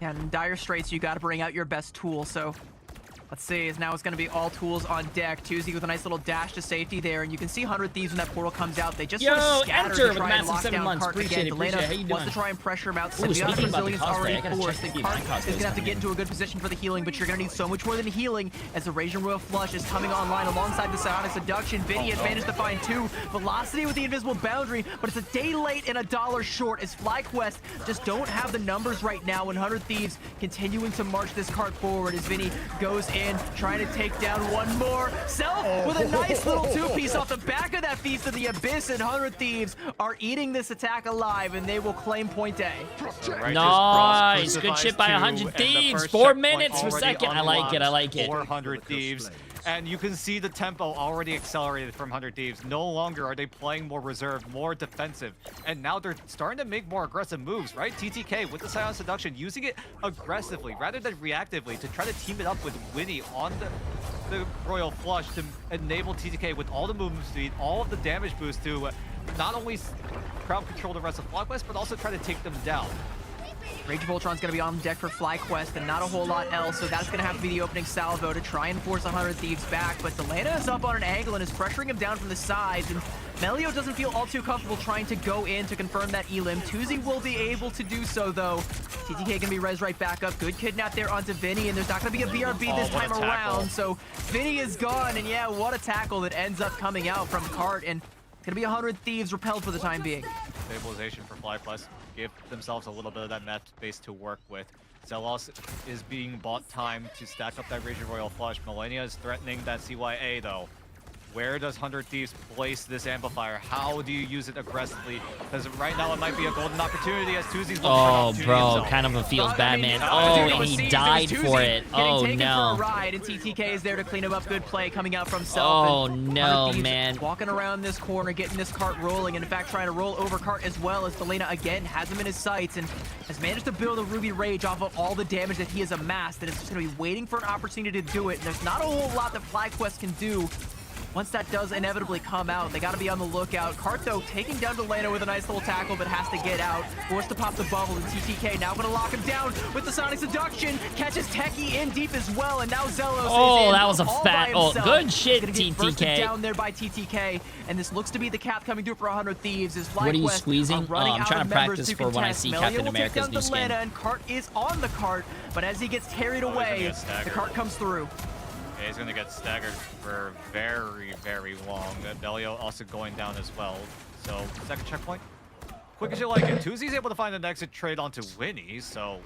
Yeah, in dire straits, you got to bring out your best tool, so let's see, is now it's going to be all tools on deck. Tuzi with a nice little dash to safety there, and you can see 100 Thieves when that portal comes out. They just sort of scatter to try and lock down Cart again. Delana wants to try and pressure him out. Symbiotic Resilience already forced, and Cart is going to have to get into a good position for the healing, but you're going to need so much more than healing as the Raging Royal Flush is coming online alongside the Psionic Seduction. Vinny has managed to find 2. Velocity with the Invisible Boundary, but it's a day late and $1 short as FlyQuest just don't have the numbers right now, and 100 Thieves continuing to march this Cart forward as Vinny goes in, trying to take down one more. Self with a nice little 2-piece off the back of that Feast of the Abyss, and 100 Thieves are eating this attack alive, and they will claim point A. Nice, good shit by 100 Thieves. 4 minutes per second. I like it. 400 Thieves And you can see the tempo already accelerated from 100 Thieves. No longer are they playing more reserved, more defensive. And now they're starting to make more aggressive moves, right? TTK with the Silent Seduction, using it aggressively rather than reactively to try to team it up with Winnie on the Royal Flush to enable TTK with all the movement speed, all of the damage boost to not only crowd control the rest of FlyQuest, but also try to take them down. Rage of Ultron's going to be on deck for FlyQuest and not a whole lot else, so that's going to have to be the opening salvo to try and force 100 Thieves back. But Delana is up on an angle and is pressuring him down from the sides, and Melio doesn't feel all too comfortable trying to go in to confirm that elim. Tuzi will be able to do so, though. TTK going to be res right back up. Good kidnap there onto Vinny, and there's not going to be a BRB this time around, so Vinny is gone, and yeah, what a tackle that ends up coming out from Cart, and it's going to be 100 Thieves repelled for the time being. Stabilization for FlyQuest. Give themselves a little bit of that map space to work with. Zelos is being bought time to stack up that Raging Royal Flush. Millennia is threatening that CYA though. Where does 100 Thieves place this amplifier? How do you use it aggressively? Because right now it might be a golden opportunity as Tuzi's looking for an opportunity bro, himself. kind of a feels bad, man. Oh, and he died for it. Oh, no. For a ride, and TTK is there to clean him up. Good play coming out from Self. Oh, no, man. Walking around this corner, getting this cart rolling, and in fact trying to roll over cart as well, as Delana again has him in his sights and has managed to build a Ruby Rage off of all the damage that he has amassed, and it's just going to be waiting for an opportunity to do it. And there's not a whole lot that FlyQuest can do once that does inevitably come out. They got to be on the lookout. Cart, though, taking down Delana with a nice little tackle, but has to get out. Forced to pop the bubble, and TTK now going to lock him down with the Sonic Seduction. Catches Techie in deep as well, and now Zelos is in that was a all fat... by Oh, himself. good shit, Gonna get bursted TTK. down there by TTK, and this looks to be the cap coming through for 100 Thieves. As What are you FlyQuest squeezing? running I'm out trying of to members practice to for when I contest. see Melia Captain will take America's down new skin. Delana, and Cart is on the cart, but as he gets carried away, the cart comes through. Yeah, he's going to get staggered for very, very long. Delio also going down as well. So, second checkpoint. Quick as you like it. Tuzi's able to find an exit trade onto Winnie, so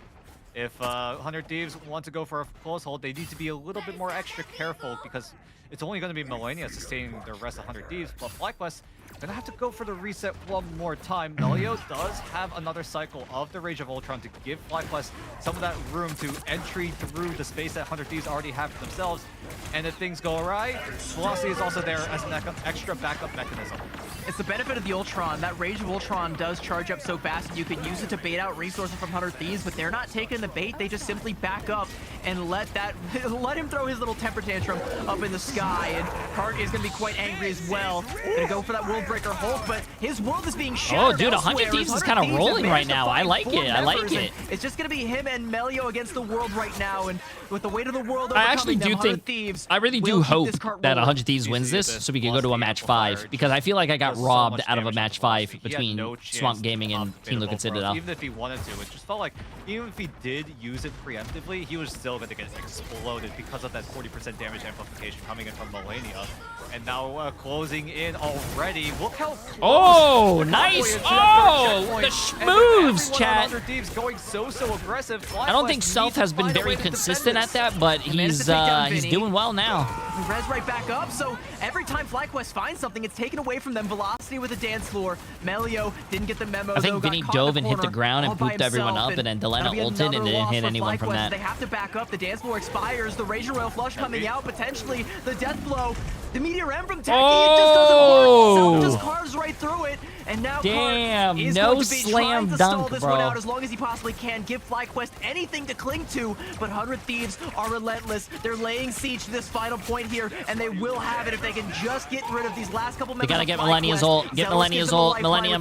if 100 Thieves want to go for a close hold, they need to be a little bit more extra careful because it's only going to be Millennia sustaining the rest of 100 Thieves, but FlyQuest gonna have to go for the reset one more time. Melio does have another cycle of the Rage of Ultron to give FlyQuest some of that room to entry through the space that 100 Thieves already have for themselves. And if things go awry, Velocity is also there as an extra backup mechanism. It's the benefit of the Ultron. That Rage of Ultron does charge up so fast and you can use it to bait out resources from 100 Thieves, but they're not taking the bait. They just simply back up and let him throw his little temper tantrum up in the sky. And Cart is going to be quite angry as well. Going to go for that World Breaker Hulk, but his world is being shattered. Oh, dude, 100 Thieves is kind of rolling right now. I like it. I like it. It's just going to be him and Melio against the world right now, and with the weight of the world I actually do think, I really do hope that 100 Thieves wins this so we can go to a match 5, because I feel like I got robbed out of a match 5 between Swamp Gaming and Team Liquid Citadel. Even if he wanted to, it just felt like even if he did use it preemptively, he was still going to get exploded because of that 40% damage amplification coming in from Millennia. And now closing in already. Look how close. Oh, nice. Oh, the schmoves, chat. Going so aggressive. I don't think Self has been very consistent at that, but he's doing well now. Res right back up, so every time FlyQuest finds something, it's taken away from them. Velocity with a dance floor. Melio didn't get the memo. I think Vinny dove and hit the ground and booped everyone up, and then Delana ulted and didn't hit anyone from that. They have to back up. The dance floor expires. The Rage Royal Flush coming out, potentially the death blow. The Meteor M from Techie, it just doesn't work. Self just carves right through it, and now damn, Cart is no going to be slam trying to dunk, stall this bro. one out as long as he possibly can. Give FlyQuest anything to cling to, but 100 Thieves are relentless. They're laying siege to this final point here, and they will have it if they can just get rid of these last couple members. They gotta get Millennia's ult. Get Millennia's ult. Millennia.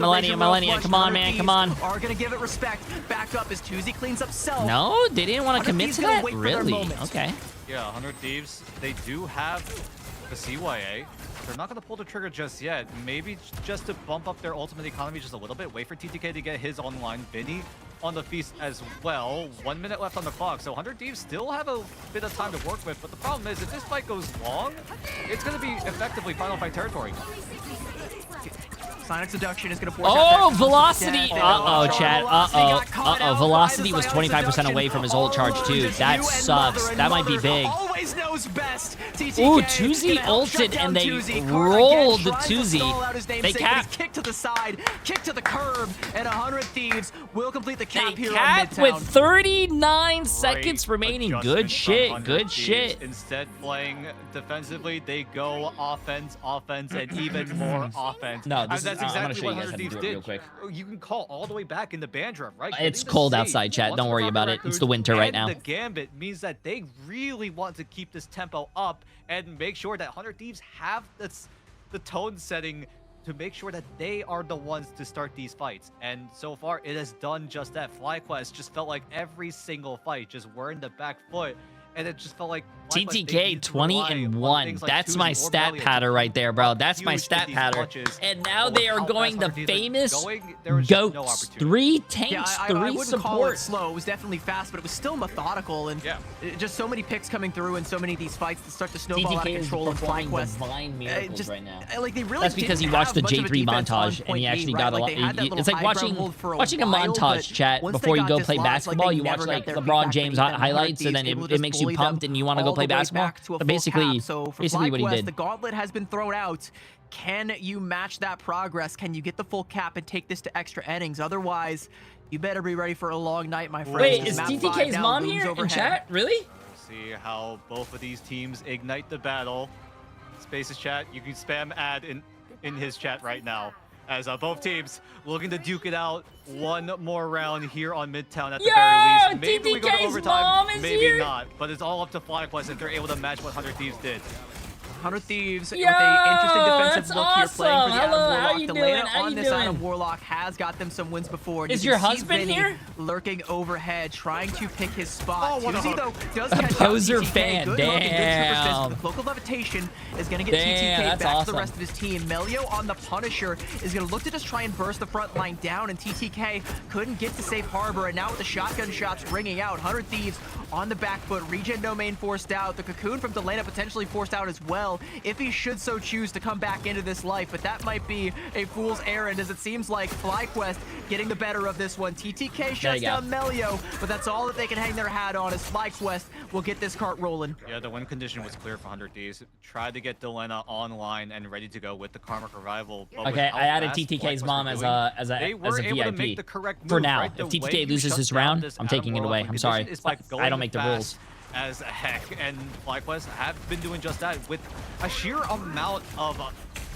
Come on, man. Come on. Are gonna give it respect. Back up as Tuzi cleans up Self. No, they didn't want to commit to that? Really? Okay. Yeah, 100 Thieves, they do have the CYA. They're not going to pull the trigger just yet. Maybe just to bump up their ultimate economy just a little bit. Wait for TTK to get his online. Vinny on the feast as well. 1 minute left on the clock. So 100 Thieves still have a bit of time to work with. But the problem is, if this fight goes long, it's going to be effectively final fight territory. Sonic Seduction is going to force out Velocity. Uh-oh, chat. Uh-oh. Velocity was 25% away from his ult charge, too. That sucks. That might be big. always knows best. TTK Ooh, Tuzi ulted and they rolled Tuzi. They capped. Kick to the side, kick to the curb, and 100 Thieves will complete the cap here on Capped Midtown. with 39 seconds remaining. Good shit. Good shit. Instead playing defensively, they go offense, and even more offense. No, this that's is, I'm gonna exactly show what you guys 100 how to Thieves do it did. real quick. You can call all the way back in the Bandra, right? It's cold outside, chat. Don't worry about it. It's the winter right now. The Gambit means that they really want to keep this tempo up and make sure that 100 Thieves have the tone setting to make sure that they are the ones to start these fights. And so far, it has done just that. FlyQuest just felt like every single fight just were in the back foot. And it just felt like TTK 20-1. That's my stat pattern right there, bro. That's my stat pattern. And now they are going the famous GOATs. 3 tanks, I 3 wouldn't call it support. slow. It was definitely fast, but it was still methodical. And just so many picks coming through and so many of these fights that start to snowball out of control and FlyQuest. Divine miracles right now. Like they really That's because he watched the Jay3 montage and he actually got a lot. It's like watching a montage, chat, before you go play basketball. You watch like LeBron James highlights and then it makes you pumped and you want to go play basketball. So basically what he did. The gauntlet has been thrown out. Can you match that progress? Can you get the full cap and take this to extra innings? Otherwise, you better be ready for a long night, my friend. Wait, is TTK's mom here in chat? Really? See how both of these teams ignite the battle. Spaces chat, you can spam ad in his chat right now. As both teams looking to duke it out one more round here on Midtown at the very least. Maybe we go to overtime, maybe not. But it's all up to FlyQuest if they're able to match what 100 Thieves did. 100 Thieves with a interesting defensive look here, playing for the Hello, Adam how you Warlock. doing? How you doing? Adam Warlock has got them some wins before. Is your husband here? Lurking overhead, trying to pick his spot. Tuzi, though, does A catch poser TTK. fan, Good look and good super damn. fist. Local levitation is going to get TTK back to the rest of his team. Melio on the Punisher is going to look to just try and burst the front line down, and TTK couldn't get to safe harbor, and now with the shotgun shots ringing out, 100 Thieves on the back foot. Regen domain forced out. The Cocoon from Delana potentially forced out as well, if he should so choose to come back into this life, but that might be a fool's errand, as it seems like FlyQuest getting the better of this one. TTK shuts down Melio, but that's all that they can hang their hat on, as FlyQuest will get this cart rolling. Yeah, the win condition was clear for 100 Thieves. Tried to get Delena online and ready to go with the Karmic Revival. Okay, I added TTK's mom as a VIP for now. If TTK loses this round, I'm taking it away. I'm sorry. I don't make the rules. As heck, and FlyQuest have been doing just that with a sheer amount of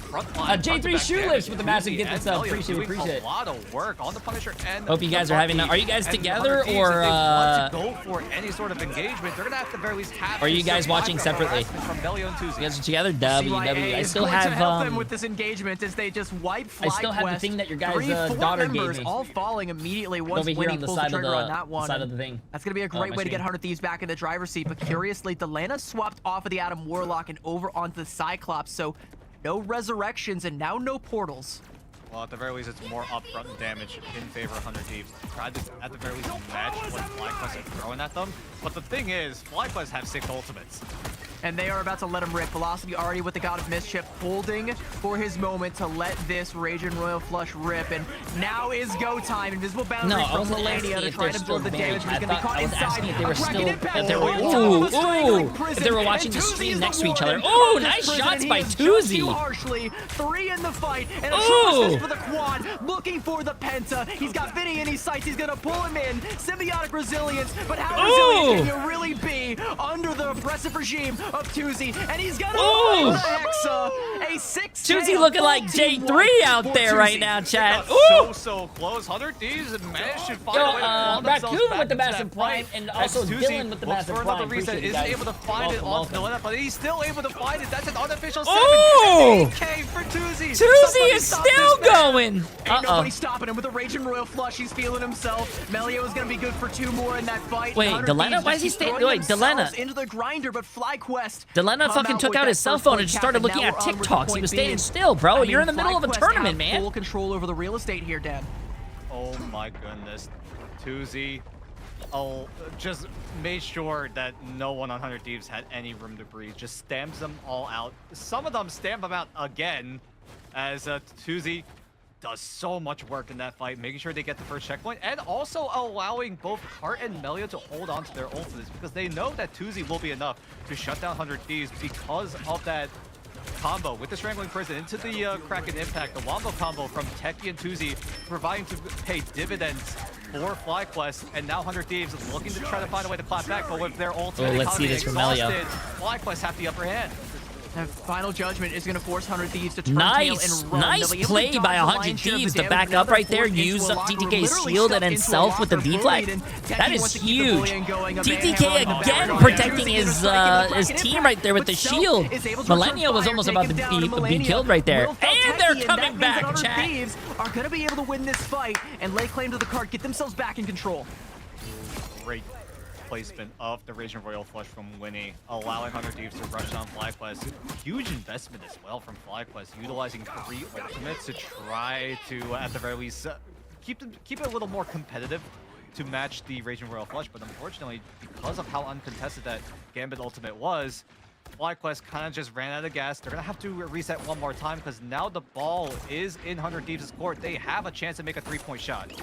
frontline. Jay3 Shoelifts with the massive gift itself. Appreciate it. A lot of work on the Punisher and hope you guys are having. Are you guys together or? Want to go for any sort of engagement, they're gonna have to very least have. Are you guys watching separately? From Melio and Tuzi. You guys are together. WW. I still have help them with this engagement as they just wipe FlyQuest. I still have the thing that your guys' daughter gave me. All falling immediately once over here on the pulls side the of trigger on that one. Side of the thing. That's gonna be a great way to get 100 Thieves back in the driver's seat. But curiously, Delana swapped off of the Adam Warlock and over onto the Cyclops. So no resurrections and now no portals. Well, at the very least, it's more upfront damage in favor of 100 Thieves. Tried to, at the very least, match what FlyQuest are throwing at them. But the thing is, FlyQuest have 6 ultimates. And they are about to let him rip. Velocity already with the God of Mischief, holding for his moment to let this Rage and Royal Flush rip. And now is go time. Invisible boundary from Melania to try to build the damage. He's going to be caught inside. If they were still, if they were watching the stream next to each other. Ooh, nice shots by Tuzi. Harshly, 3 in the fight, and a shot for the quad, looking for the penta. He's got Vinny in his sights. He's going to pull him in. Symbiotic resilience, but how resilient can you really be under the oppressive regime of Tuzi? And he's gonna the Hexa. A 6. Tuzi looking like Jay3 out there right now, chat. So close. 100 Thieves managed to find a a way to Raccoon with the massive prime, and also Dylan with the massive prime. For another reason, isn't able to find it off Delena, but he's still able to find it. That's an unofficial 7. 8K for Tuzi. Tuzi is still going. Ain't nobody stopping him with a Rage and Royal Flush. He's feeling himself. Melio is gonna be good for 2 more in that fight. Wait, Delena? Why is he staying? Wait, Delena. Into the grinder, but FlyQuest. Delena fucking took out his cell phone and just started looking at TikToks. He was staying still, bro. You're in the middle of a tournament, man. Full control over the real estate here, Dan. Oh my goodness. Tuzi just made sure that no one on 100 Thieves had any room to breathe. Just stamps them all out. Some of them stamp them out again as Tuzi does so much work in that fight, making sure they get the first checkpoint, and also allowing both Cart and Melio to hold on to their ultimates, because they know that Tuzi will be enough to shut down 100 Thieves because of that combo with the Strangling Prison into the Kraken Impact, the Wombo combo from Teki and Tuzi, providing to pay dividends for FlyQuest, and now 100 Thieves looking to try to find a way to clap back, but with their ultimate let's see this from Melio. FlyQuest have the upper hand. The final judgment is going to force 100 Thieves to turn tail and run. Nice play by 100 Thieves to back up right there, use up TTK's shield and then self with the deflect. That is huge. TTK again protecting his team right there with the shield. Millennial was almost about to be killed right there. And they're coming back, chat. Thieves are going to be able to win this fight and lay claim to the card, get themselves back in control. Great placement of the Raging Royal Flush from Winnie, allowing 100 Thieves to rush on FlyQuest. Huge investment as well from FlyQuest, utilizing 3 ultimates to try to, at the very least, keep it a little more competitive to match the Raging Royal Flush. But unfortunately, because of how uncontested that Gambit ultimate was, FlyQuest kind of just ran out of gas. They're going to have to reset one more time because now the ball is in 100 Thieves' court. They have a chance to make a 3-point shot.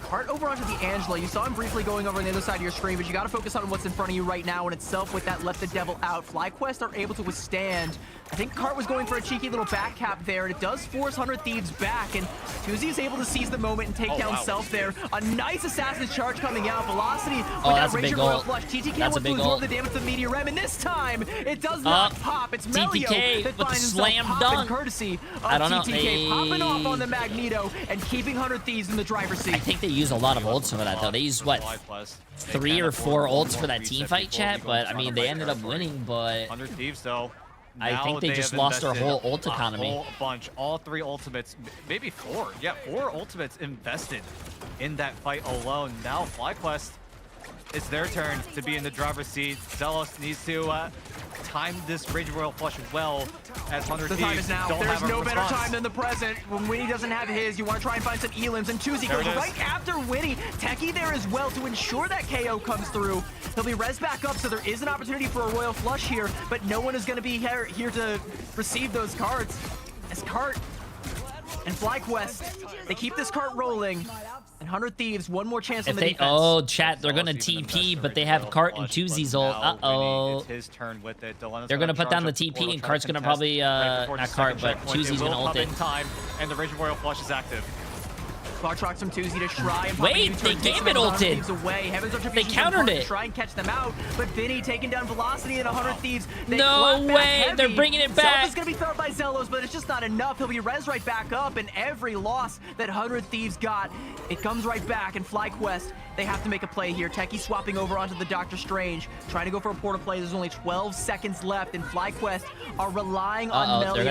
Cart over onto the Angela. You saw him briefly going over on the other side of your screen, but you got to focus on what's in front of you right now in itself with that Let the Devil Out. FlyQuest are able to withstand. I think Cart was going for a cheeky little back cap there, and it does force 100 Thieves back, and Tuzi is able to seize the moment and take down Self there. A nice Assassin's Charge coming out. Velocity with that Raging Royal Flush. TTK wants to lose all the damage to the Meteor Rem, and this time it does not pop. It's Melio that finds slam himself dunk. popping courtesy of TTK. Popping off on the Magneto and keeping 100 Thieves in the driver's seat. I think they use a lot of ults for that, though. They use, what, 3 or 4 ults for that team fight, chat? But, I mean, they ended up winning, but 100 Thieves, though. I think they just lost their whole ult economy. A whole bunch, all 3 ultimates, maybe 4. Yeah, 4 ultimates invested in that fight alone. Now FlyQuest, it's their turn to be in the driver's seat. Zelos needs to time this Raging Royal Flush well, as 100 The time is now. There's no better time than the present. When Winnie doesn't have his, you want to try and find some elims, and Tuzi goes right after Winnie. Teki there as well to ensure that KO comes through. He'll be res back up, so there is an opportunity for a Royal Flush here, but no one is going to be here to receive those cards. As Cart and FlyQuest, they keep this cart rolling. And 100 Thieves, one more chance on the defense. Oh, chat, they're going to TP, but they have Cart and Tuzi's ult. Uh-oh. It's his turn with it. They're going to put down the TP, and Cart's going to probably, not Cart, but Tuzi's going to ult it. And the Raging Royal Flush is active. Bartrox from Tuzi to try and wait, they Gambit ulted. They countered it. Try and catch them out, but Vinny taking down Velocity and 100 Thieves. No way, they're bringing it back. Self is going to be thrown by Zelos, but it's just not enough. He'll be res right back up, and every loss that 100 Thieves got, it comes right back. And FlyQuest, they have to make a play here. Teki swapping over onto the Doctor Strange, trying to go for a portal play. There's only 12 seconds left, and FlyQuest are relying on Melio. They're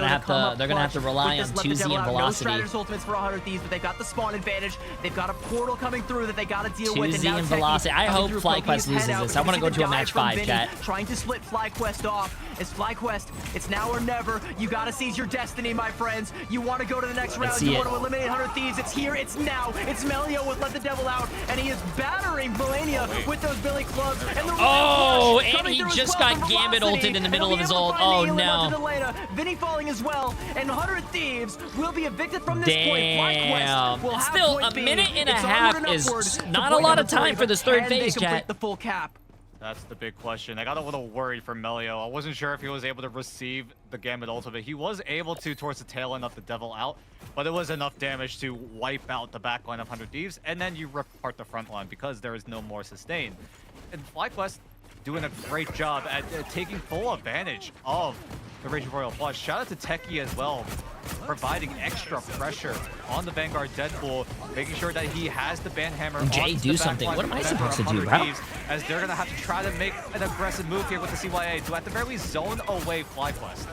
gonna have to rely on Tuzi and Velocity. No Stratus ultimates for 100 Thieves, but they've got the spawn advantage. They've got a portal coming through that they got to deal with. Tuzi and Velocity. I hope FlyQuest loses this. I want to go to a match 5, chat. Trying to split FlyQuest off. As FlyQuest, it's now or never. You got to seize your destiny, my friends. You want to go to the next round. You want to eliminate 100 Thieves. It's here. It's now. It's Melio with Let the Devil Out, and he is battering Melania with those Billy clubs. And the and he just got Gambit ulted in the middle of his ult. Oh no. Vinny falling as well, and 100 Thieves will be evicted from this point. Damn. Still, a minute and a half is not a lot of time for this third phase, chat. The full cap. That's the big question. I got a little worried for Melio. I wasn't sure if he was able to receive the Gambit ultimate. He was able to towards the tail end of the Devil Out, but it was enough damage to wipe out the backline of 100 Thieves, and then you rip apart the front line because there is no more sustain. And FlyQuest doing a great job at taking full advantage of the Raging Royal Flush. Shout out to Teki as well, providing extra pressure on the Vanguard Deadpool, making sure that he has the Banhammer. Jay, do something. What am I supposed to do, bro? As they're going to have to try to make an aggressive move here with the CYA to at the very least zone away FlyQuest.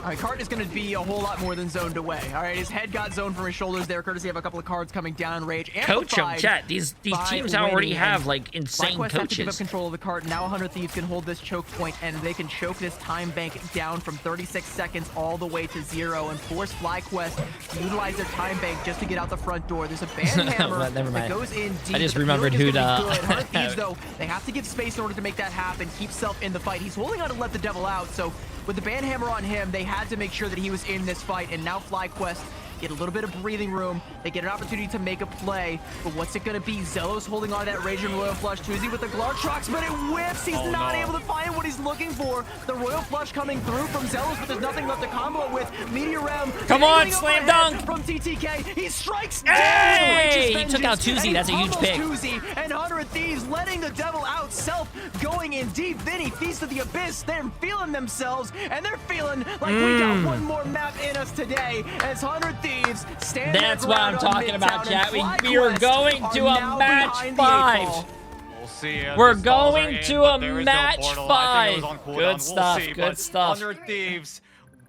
All right, Cart is going to be a whole lot more than zoned away. All right, his head got zoned from his shoulders there, courtesy of a couple of cards coming down. Rage coach him, chat. These teams already have like insane coaches. Have to give up control of the cart. Now 100 Thieves can hold this choke point, and they can choke this time bank down from 36 seconds all the way to 0 and force FlyQuest to utilize their time bank just to get out the front door. There's a Banhammer that goes in deep. I just remembered who to... 100 Thieves, though, they have to give space in order to make that happen. Keep Self in the fight. He's holding on to Let the Devil Out, so with the Banhammer on him, they had to make sure that he was in this fight, and now FlyQuest get a little bit of breathing room. They get an opportunity to make a play. But what's it going to be? Zelos holding on to that Raging Royal Flush. Tuzi with the Glartrox, but it whips. He's not able to find what he's looking for. The Royal Flush coming through from Zelos, but there's nothing left to combo with. Meteor Ram. Come on, slam dunk. From TTK. He strikes Hey! down. He took out Tuzi. That's a huge pick. Tuzi and 100 Thieves letting the devil out. Self going in deep. Vinny, Feast of the Abyss. They're feeling themselves, and they're feeling like we got one more map in us today. As 100 Thieves stand. That's what I'm talking about, chat. We are going to a match 5. We'll see. We're going to a match 5. Good stuff. Good stuff. 100 Thieves,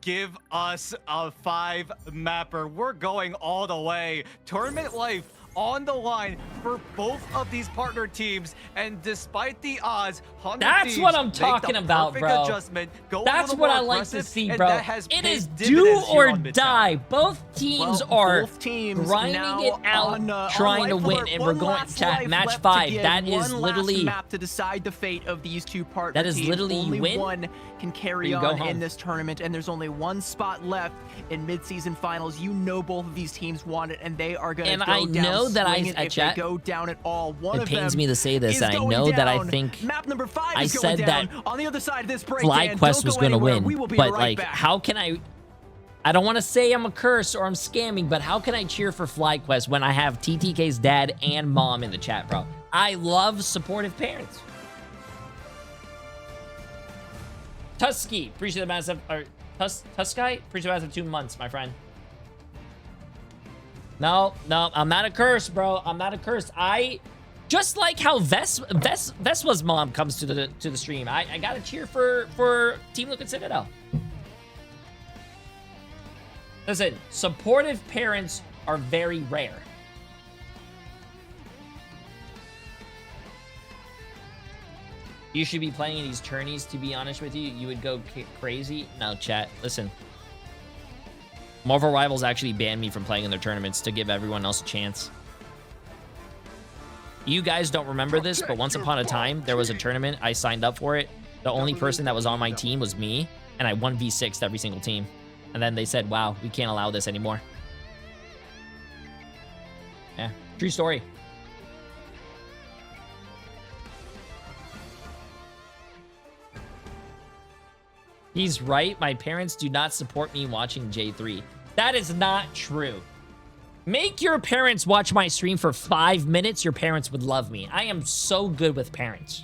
give us a 5 mapper. We're going all the way. Tournament life on the line for both of these partner teams, and despite the odds, that's what I'm talking about, bro. That's what I like to see, bro. It is do or die. Both teams are grinding it out, trying to win, and we're going to match 5. That is literally map to decide the fate of these two partner that is teams. literally only you win. One can carry on in this tournament, and there's only one spot left in mid-season finals. You know both of these teams want it, and they are going to go down. And I know that if they go down at all. One it of pains them me to say this, and I going know that I down. think Map number 5 I is said going that down. On the other side of this breakdown, FlyQuest was going to win, but right like, back. how can I don't want to say I'm a curse or I'm scamming, but how can I cheer for FlyQuest when I have TTK's dad and mom in the chat, bro? I love supportive parents. Tusky, appreciate the massive, or Tusky, appreciate the massive 2 months, my friend. No, I'm not a curse, bro. I'm not a curse. Just like how Vespa's mom comes to the stream. I gotta cheer for Team Liquid Citadel. Listen, supportive parents are very rare. You should be playing these tourneys, to be honest with you. You would go crazy. No, chat, listen. Marvel Rivals actually banned me from playing in their tournaments to give everyone else a chance. You guys don't remember this, but once upon a time, there was a tournament. I signed up for it. The only person that was on my team was me, and I 1v6'd every single team. And then they said, wow, we can't allow this anymore. Yeah, true story. He's right. My parents do not support me watching J3. That is not true. Make your parents watch my stream for 5 minutes. Your parents would love me. I am so good with parents.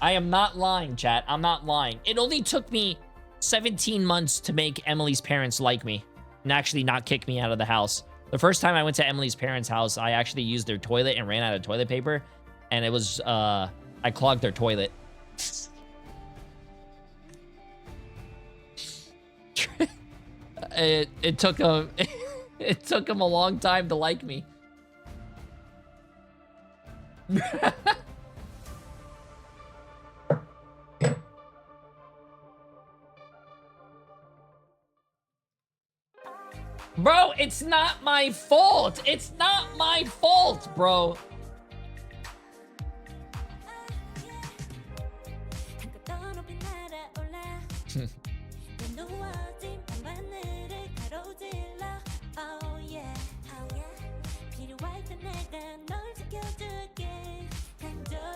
I am not lying, chat. I'm not lying. It only took me 17 months to make Emily's parents like me and actually not kick me out of the house. The first time I went to Emily's parents' house, I actually used their toilet and ran out of toilet paper. And it was, I clogged their toilet. It took them a long time to like me. Bro, it's not my fault. It's not my fault, bro.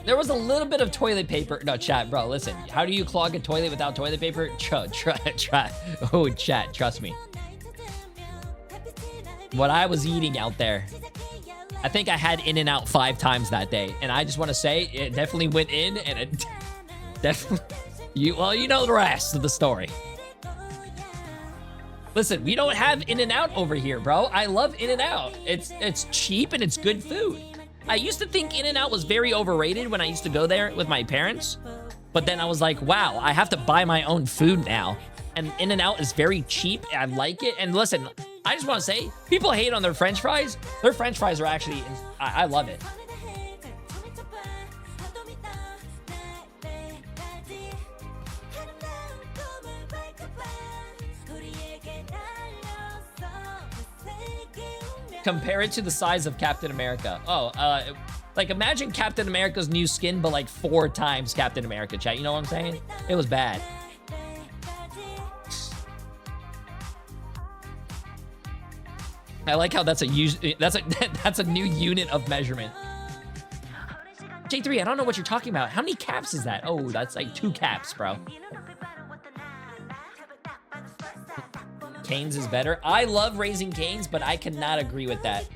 There was a little bit of toilet paper. No, chat, bro, listen. How do you clog a toilet without toilet paper? Try. Oh, chat, trust me. What I was eating out there, I think I had In-N-Out 5 times that day. And I just want to say, it definitely went in, and it definitely... Well, you know the rest of the story. Listen, we don't have In-N-Out over here, bro. I love In-N-Out. It's cheap and it's good food. I used to think In-N-Out was very overrated when I used to go there with my parents. But then I was like, wow, I have to buy my own food now. And In-N-Out is very cheap. I like it. And listen, I just want to say, people hate on their French fries. Their French fries are actually, I love it. Compare it to the size of Captain America. Oh, Like, imagine Captain America's new skin, but like 4 times Captain America, chat. You know what I'm saying? It was bad. I like how that's a new unit of measurement. Jay3, I don't know what you're talking about. How many caps is that? Oh, that's like 2 caps, bro. Canes is better. I love Raising Canes, but I cannot agree with that.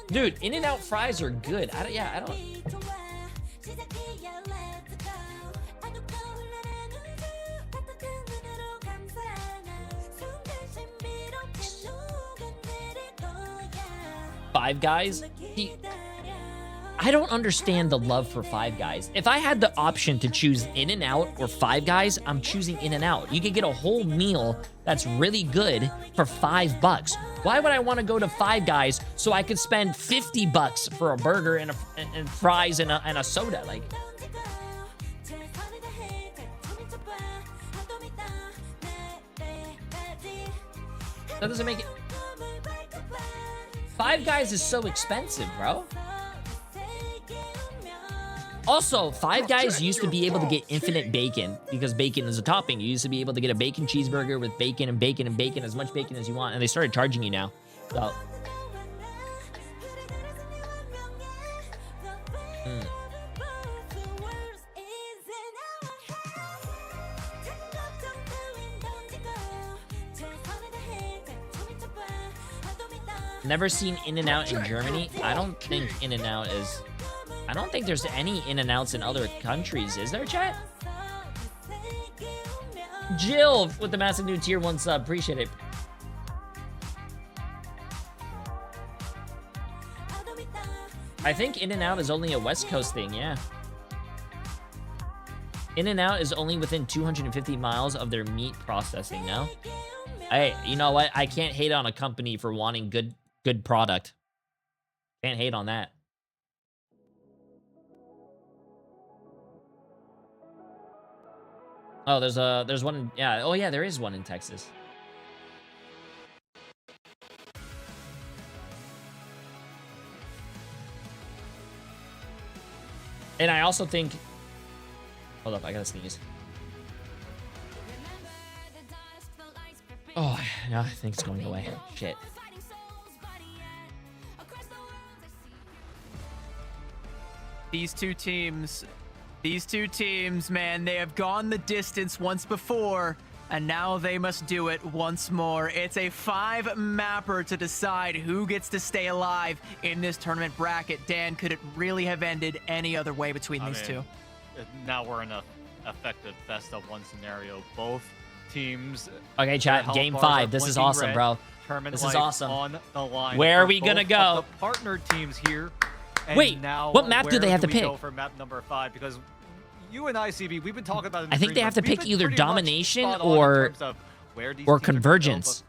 Dude, In-N-Out fries are good. I don't. Five Guys? I don't understand the love for Five Guys. If I had the option to choose In-N-Out or Five Guys, I'm choosing In-N-Out. You could get a whole meal that's really good for $5. Why would I want to go to Five Guys so I could spend $50 for a burger and fries and a soda? Like, that doesn't make it. Five Guys is so expensive, bro. Also, Five Guys used to be able to get infinite bacon because bacon is a topping. You used to be able to get a bacon cheeseburger with bacon and bacon and bacon, as much bacon as you want, and they started charging you now. So. Never seen In-N-Out in Germany. I don't think In-N-Out is... I don't think there's any In-N-Outs in other countries. Is there, chat? Jill with the massive new tier 1 sub. Appreciate it. I think In-N-Out is only a West Coast thing, yeah. In-N-Out is only within 250 miles of their meat processing, no? Hey, you know what? I can't hate on a company for wanting good product. Can't hate on that. Oh, there's one in, yeah. Oh yeah, there is one in Texas. And I also think, hold up, I gotta sneeze. Oh, no, I think it's going away. Shit. These two teams, man, they have gone the distance once before, and now they must do it once more. It's a 5-mapper to decide who gets to stay alive in this tournament bracket. Dan, could it really have ended any other way between these two? Now we're in a effective best of 1 scenario. Both teams. Okay, chat. Game 5. This is awesome, bro. This is awesome. On the line. Where are we gonna go? The partner teams here. And wait, now, what map do they have to pick? Go for map number 5, because you and I, CB, we've been talking about it. I think they have to pick either domination or convergence.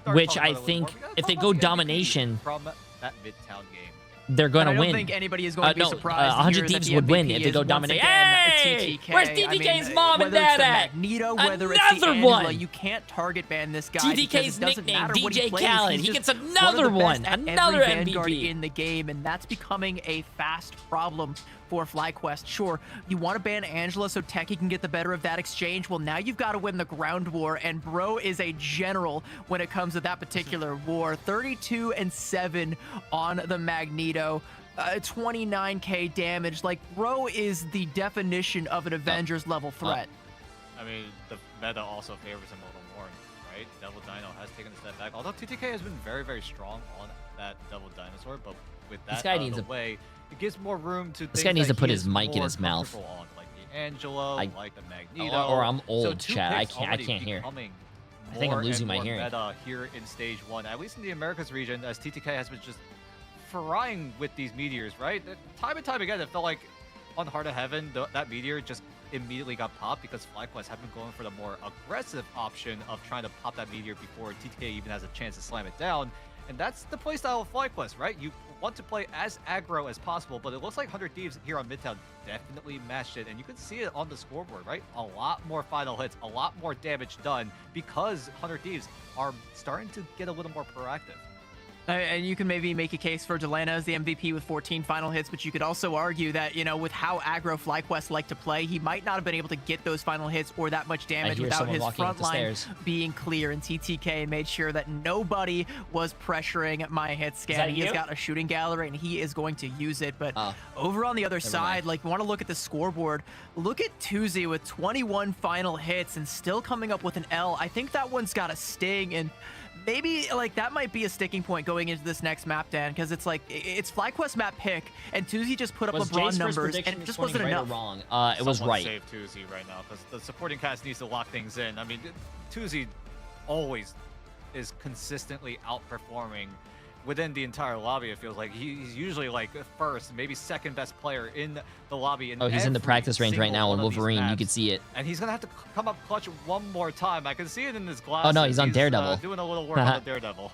Which I think if they go domination, from that Midtown game, they're going to win. I don't think anybody is going to be surprised. 100 Thieves would win if they go dominate. Hey! Where's TTK's mom and dad at? Magneto, whether it's the Angela, you can't target ban this guy. TTK's nickname, DJ Khaled. He gets another one. Another MVP in the game, and that's becoming a fast problem for FlyQuest. Sure, you want to ban Angela so Techie can get the better of that exchange. Well, now you've got to win the ground war, and Bro is a general when it comes to that particular war. 32-7 on the Magneto. 29k damage. Like, Bro is the definition of an Avengers level threat. I mean, the meta also favors him a little more, right? Devil Dino has taken a step back, although TTK has been very, very strong on that Devil Dinosaur, but with that out of the way, it gives more room to. This guy needs to put his mic in his mouth. On, like the Angelo, like the Magneto. Or I'm old, so chat. I can't hear. I think I'm losing my hearing. Meta here in stage 1, at least in the Americas region, as TTK has been just frying with these meteors, right? Time and time again, it felt like on Heart of Heaven, that meteor just immediately got popped because FlyQuest have been going for the more aggressive option of trying to pop that meteor before TTK even has a chance to slam it down. And that's the playstyle of FlyQuest, right? You want to play as aggro as possible, but it looks like 100 Thieves here on Midtown definitely matched it. And you can see it on the scoreboard, right? A lot more final hits, a lot more damage done because 100 Thieves are starting to get a little more proactive. And you can maybe make a case for Delana as the MVP with 14 final hits, but you could also argue that, you know, with how aggro FlyQuest like to play, he might not have been able to get those final hits or that much damage without his front line being clear. And TTK made sure that nobody was pressuring my hit scan. He has got a shooting gallery and he is going to use it. But over on the other side, like, you want to look at the scoreboard. Look at Tuzi with 21 final hits and still coming up with an L. I think that one's got a sting, and maybe, like, that might be a sticking point going into this next map, Dan, because it's like, it's FlyQuest map pick, and Tuzi just put up LeBron numbers, and it just wasn't right enough. Or wrong? It was right. Save Tuzi right now, because the supporting cast needs to lock things in. I mean, Tuzi always is consistently outperforming within the entire lobby. It feels like he's usually like first, maybe second best player in the lobby. Oh, he's in the practice range right now on Wolverine. You can see it. And he's gonna have to come up clutch one more time. I can see it in his glass. Oh no, he's on Daredevil. Doing a little work on the Daredevil,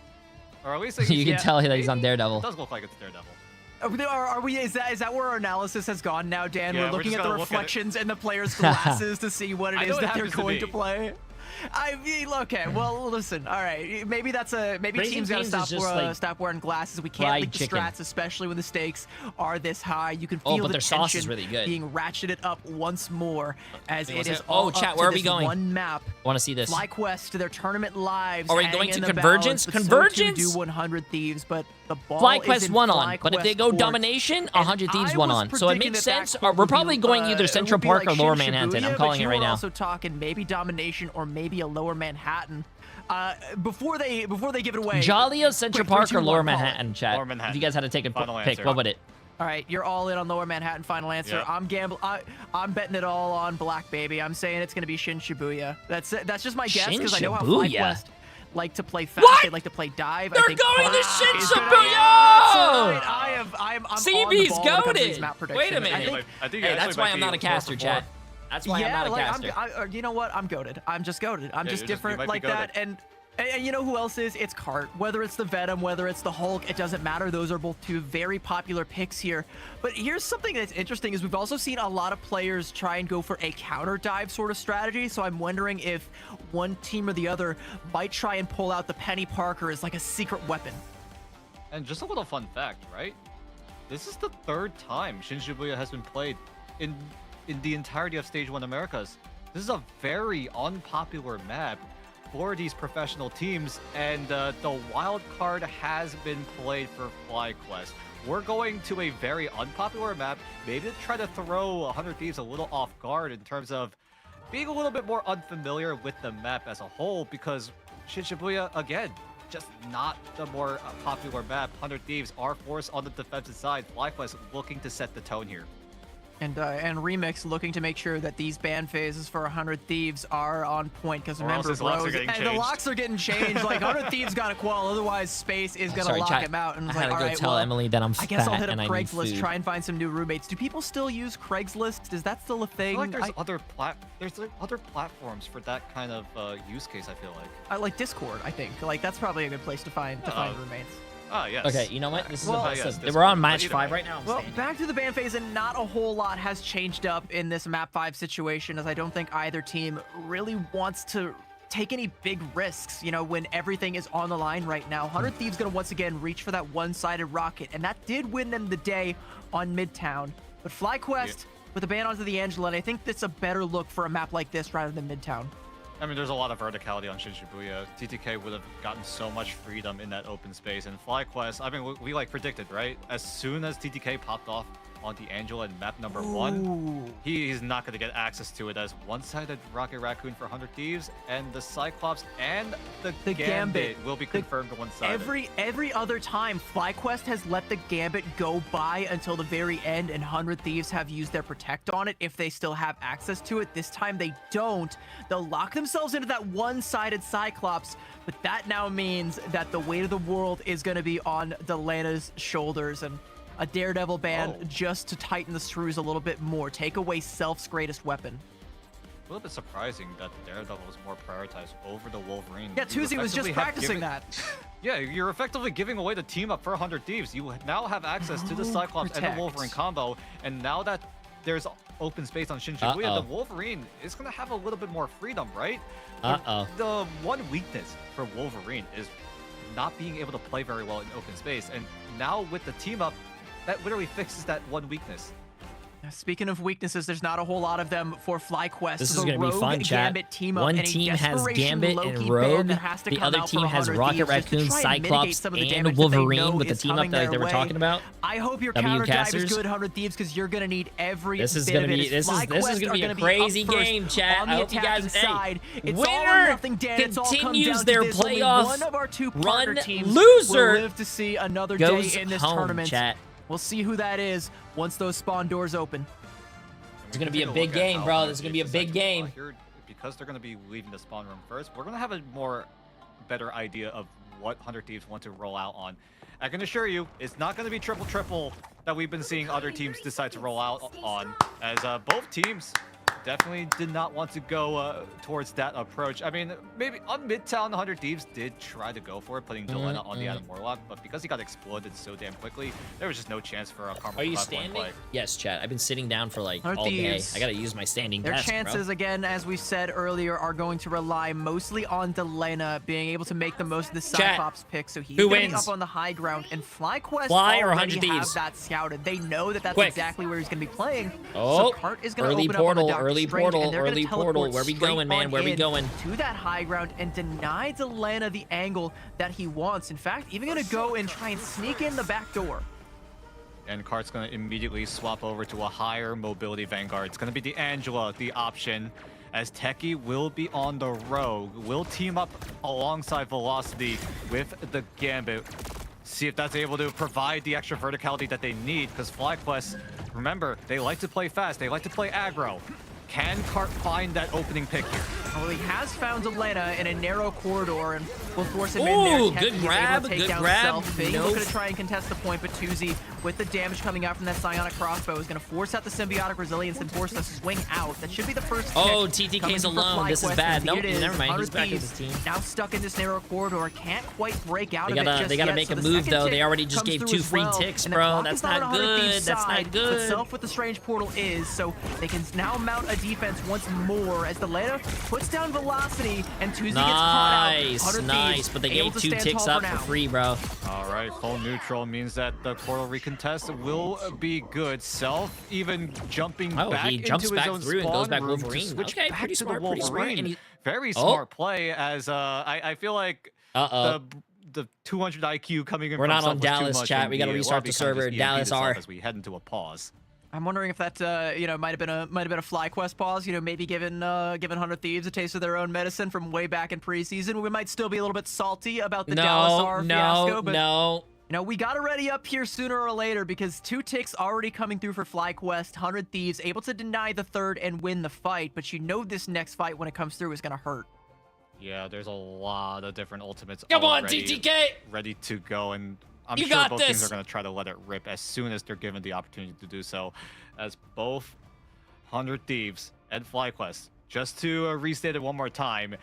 or at least like, you can tell that he's on Daredevil. It does look like it's Daredevil. Are we? Is that where our analysis has gone now, Dan? We're looking at the reflections in the players' glasses to see what it is that they're going to play. I mean, okay, well, listen, all right, maybe teams gotta stop wearing glasses. We can't leak the strats, especially when the stakes are this high. You can feel the tension being ratcheted up once more as it is all chat, where are we going? One map. Want to see this? FlyQuest to their tournament lives. Are we going to Convergence? Convergence? So do 100 Thieves, but the ball FlyQuest won on, but if they go Domination, 100 Thieves won on. So it makes sense. We're probably going either Central Park or Lower Manhattan. I'm calling it right now. Also talking maybe Domination or maybe a Lower Manhattan. Before they give it away. Jolly Central Park or Lower Manhattan, chat. Lower Manhattan. If you guys had to take a pick, what would it? All right, you're all in on Lower Manhattan. Final answer. Yep. I'm betting it all on Black, baby. I'm saying it's gonna be Shin Shibuya. That's just my guess because I know how FlyQuest like to play fast. They like to play dive. They're going to Shin Shibuya! I'm CB's goated. Wait a minute. I think that's why I'm not a caster, chat. That's why I'm not a caster. You know what? I'm goated. I'm just goated. I'm just different like that. And you know who else is? It's Cart. Whether it's the Venom, whether it's the Hulk, it doesn't matter. Those are both two very popular picks here. But here's something that's interesting is we've also seen a lot of players try and go for a counter dive sort of strategy. So I'm wondering if one team or the other might try and pull out the Penny Parker as like a secret weapon. And just a little fun fact, right? This is the third time Shin Shibuya has been played in the entirety of Stage 1 Americas. This is a very unpopular map for these professional teams, and the wild card has been played for FlyQuest. We're going to a very unpopular map, maybe to try to throw 100 Thieves a little off guard in terms of being a little bit more unfamiliar with the map as a whole, because Shin Shibuya, again, just not the more popular map. 100 Thieves are forced on the defensive side. FlyQuest looking to set the tone here. And Remix looking to make sure that these ban phases for 100 Thieves are on point, because remember, the locks are getting changed. Like 100 Thieves got to qual, otherwise Space is gonna lock him out. And I had to go tell Emily that I'm fat. I guess I'll hit up and Craigslist, try and find some new roommates. Do people still use Craigslist? Is that still a thing? I feel like there's other platforms for that kind of use case. I feel like. I like Discord. I think like that's probably a good place to find roommates. Oh, yes. Okay, you know what? This is we're on match 5 right now. Well, back to the ban phase, and not a whole lot has changed up in this map 5 situation, as I don't think either team really wants to take any big risks, you know, when everything is on the line right now. 100 Thieves gonna once again reach for that one-sided rocket, and that did win them the day on Midtown. But FlyQuest with a ban onto the Angela, and I think that's a better look for a map like this rather than Midtown. I mean, there's a lot of verticality on Shin Shibuya. TTK would have gotten so much freedom in that open space. And FlyQuest, I mean, we like predicted, right? As soon as TTK popped off on the Angela in map number 1, he's not going to get access to it as one-sided Rocket Raccoon for 100 Thieves, and the Cyclops and the Gambit will be confirmed to one-sided. Every other time, FlyQuest has let the Gambit go by until the very end, and 100 Thieves have used their Protect on it if they still have access to it. This time they don't. They'll lock themselves into that one-sided Cyclops, but that now means that the weight of the world is going to be on Delana's shoulders, and a Daredevil ban just to tighten the screws a little bit more. Take away Self's greatest weapon. A little bit surprising that the Daredevil was more prioritized over the Wolverine. Yeah, Tuzi was just practicing that. Yeah, you're effectively giving away the team up for 100 Thieves. You now have access to the Cyclops and the Wolverine combo, and now that there's open space on Shinjuya, the Wolverine is going to have a little bit more freedom, right? The one weakness for Wolverine is not being able to play very well in open space, and now with the team up, that literally fixes that one weakness. Speaking of weaknesses, there's not a whole lot of them for FlyQuest. This is going to be fun, chat. One team has Gambit and Rogue. The other team has Rocket Raccoon, Cyclops, and Wolverine with the team up that they were talking about. I hope your counter drive is good, 100 Thieves, because you're going to need every This is bit going of to it. be this is going to be a crazy game, chat. On the I hope you guys side. It's all or winner nothing, Dan. It's all come continues down their to this. Only playoff one of our two run. teams Loser will live to see another goes day in this home, tournament. chat. We'll see who that is once those spawn doors open. It's going to be a big game, bro. This is going to be a big game. Because they're going to be leaving the spawn room first, we're going to have a better idea of what 100 Thieves want to roll out on. I can assure you, it's not going to be triple that we've been seeing other teams decide to roll out on, as both teams definitely did not want to go towards that approach. I mean, maybe on Midtown, 100 Thieves did try to go for it, putting Delena on the Adam Warlock, but because he got exploded so damn quickly, there was just no chance for a Karma. Are you standing? Play. Yes, chat. I've been sitting down for like all day. I got to use my standing Their desk, chances, bro. again, as we said earlier, are going to rely mostly on Delena being able to make the most of the Cyclops pick, so he's going to be up on the high ground, and FlyQuest already have that scouted. They know that that's exactly where he's going to be playing, so Cart is going to open up on the Doctor Strange, and they're going to teleport Where we going, man? Where we going? To that high ground and deny Delena the angle that he wants. In fact, even going to go and try and sneak in the back door. And Kart's going to immediately swap over to a higher mobility Vanguard. It's going to be the Angela, the option, as Techie will be on the Rogue. Will team up alongside Velocity with the Gambit. See if that's able to provide the extra verticality that they need, because FlyQuest, remember, they like to play fast. They like to play aggro. Can Cart find that opening pick here? Well, he has found Delena in a narrow corridor and will force him in Ooh, there. good grab, good grab. He's going to try and contest the point, but Tuzi, with the damage coming out from that psionic crossbow, is going to force out the symbiotic resilience and force the swing out. That should be the first pick. Oh, TTK's alone. This is bad. Nope, never mind. He's back with his team. Now stuck in this narrow corridor. Can't quite break out of it just They gotta yet. make a move, though. They already just gave 2 free ticks, bro. That's not good. That's not good. But Self with the Strange Portal is, so they can now mount a defense once more as Delena puts down Velocity and Tuzi gets caught out. Nice, but they gave 2 ticks up for free, bro. All right, full neutral means that the portal recontest will be good. Self even jumping back he jumps into back his own through and goes back spawn room Wolverine. to switch Okay, back pretty to smart, the pretty smart. Wolverine. And Very smart play, as I feel like the 200 IQ coming in. We're from not Self on was too Dallas, much, chat. and We gotta the restart lobby the kind of server. just Dallas itself R. as we head into a pause. I'm wondering if that might have been a FlyQuest pause. Maybe giving 100 Thieves a taste of their own medicine from way back in preseason. We might still be a little bit salty about the Dallas R fiasco, but we got to ready up here sooner or later, because 2 ticks already coming through for FlyQuest. 100 Thieves able to deny the third and win the fight, but this next fight when it comes through is going to hurt. Yeah, there's a lot of different ultimates. Come on, TTK! Ready to go, and I'm You sure got both this. teams are going to try to let it rip as soon as they're given the opportunity to do so. As both 100 Thieves and FlyQuest, just to restate it one more time,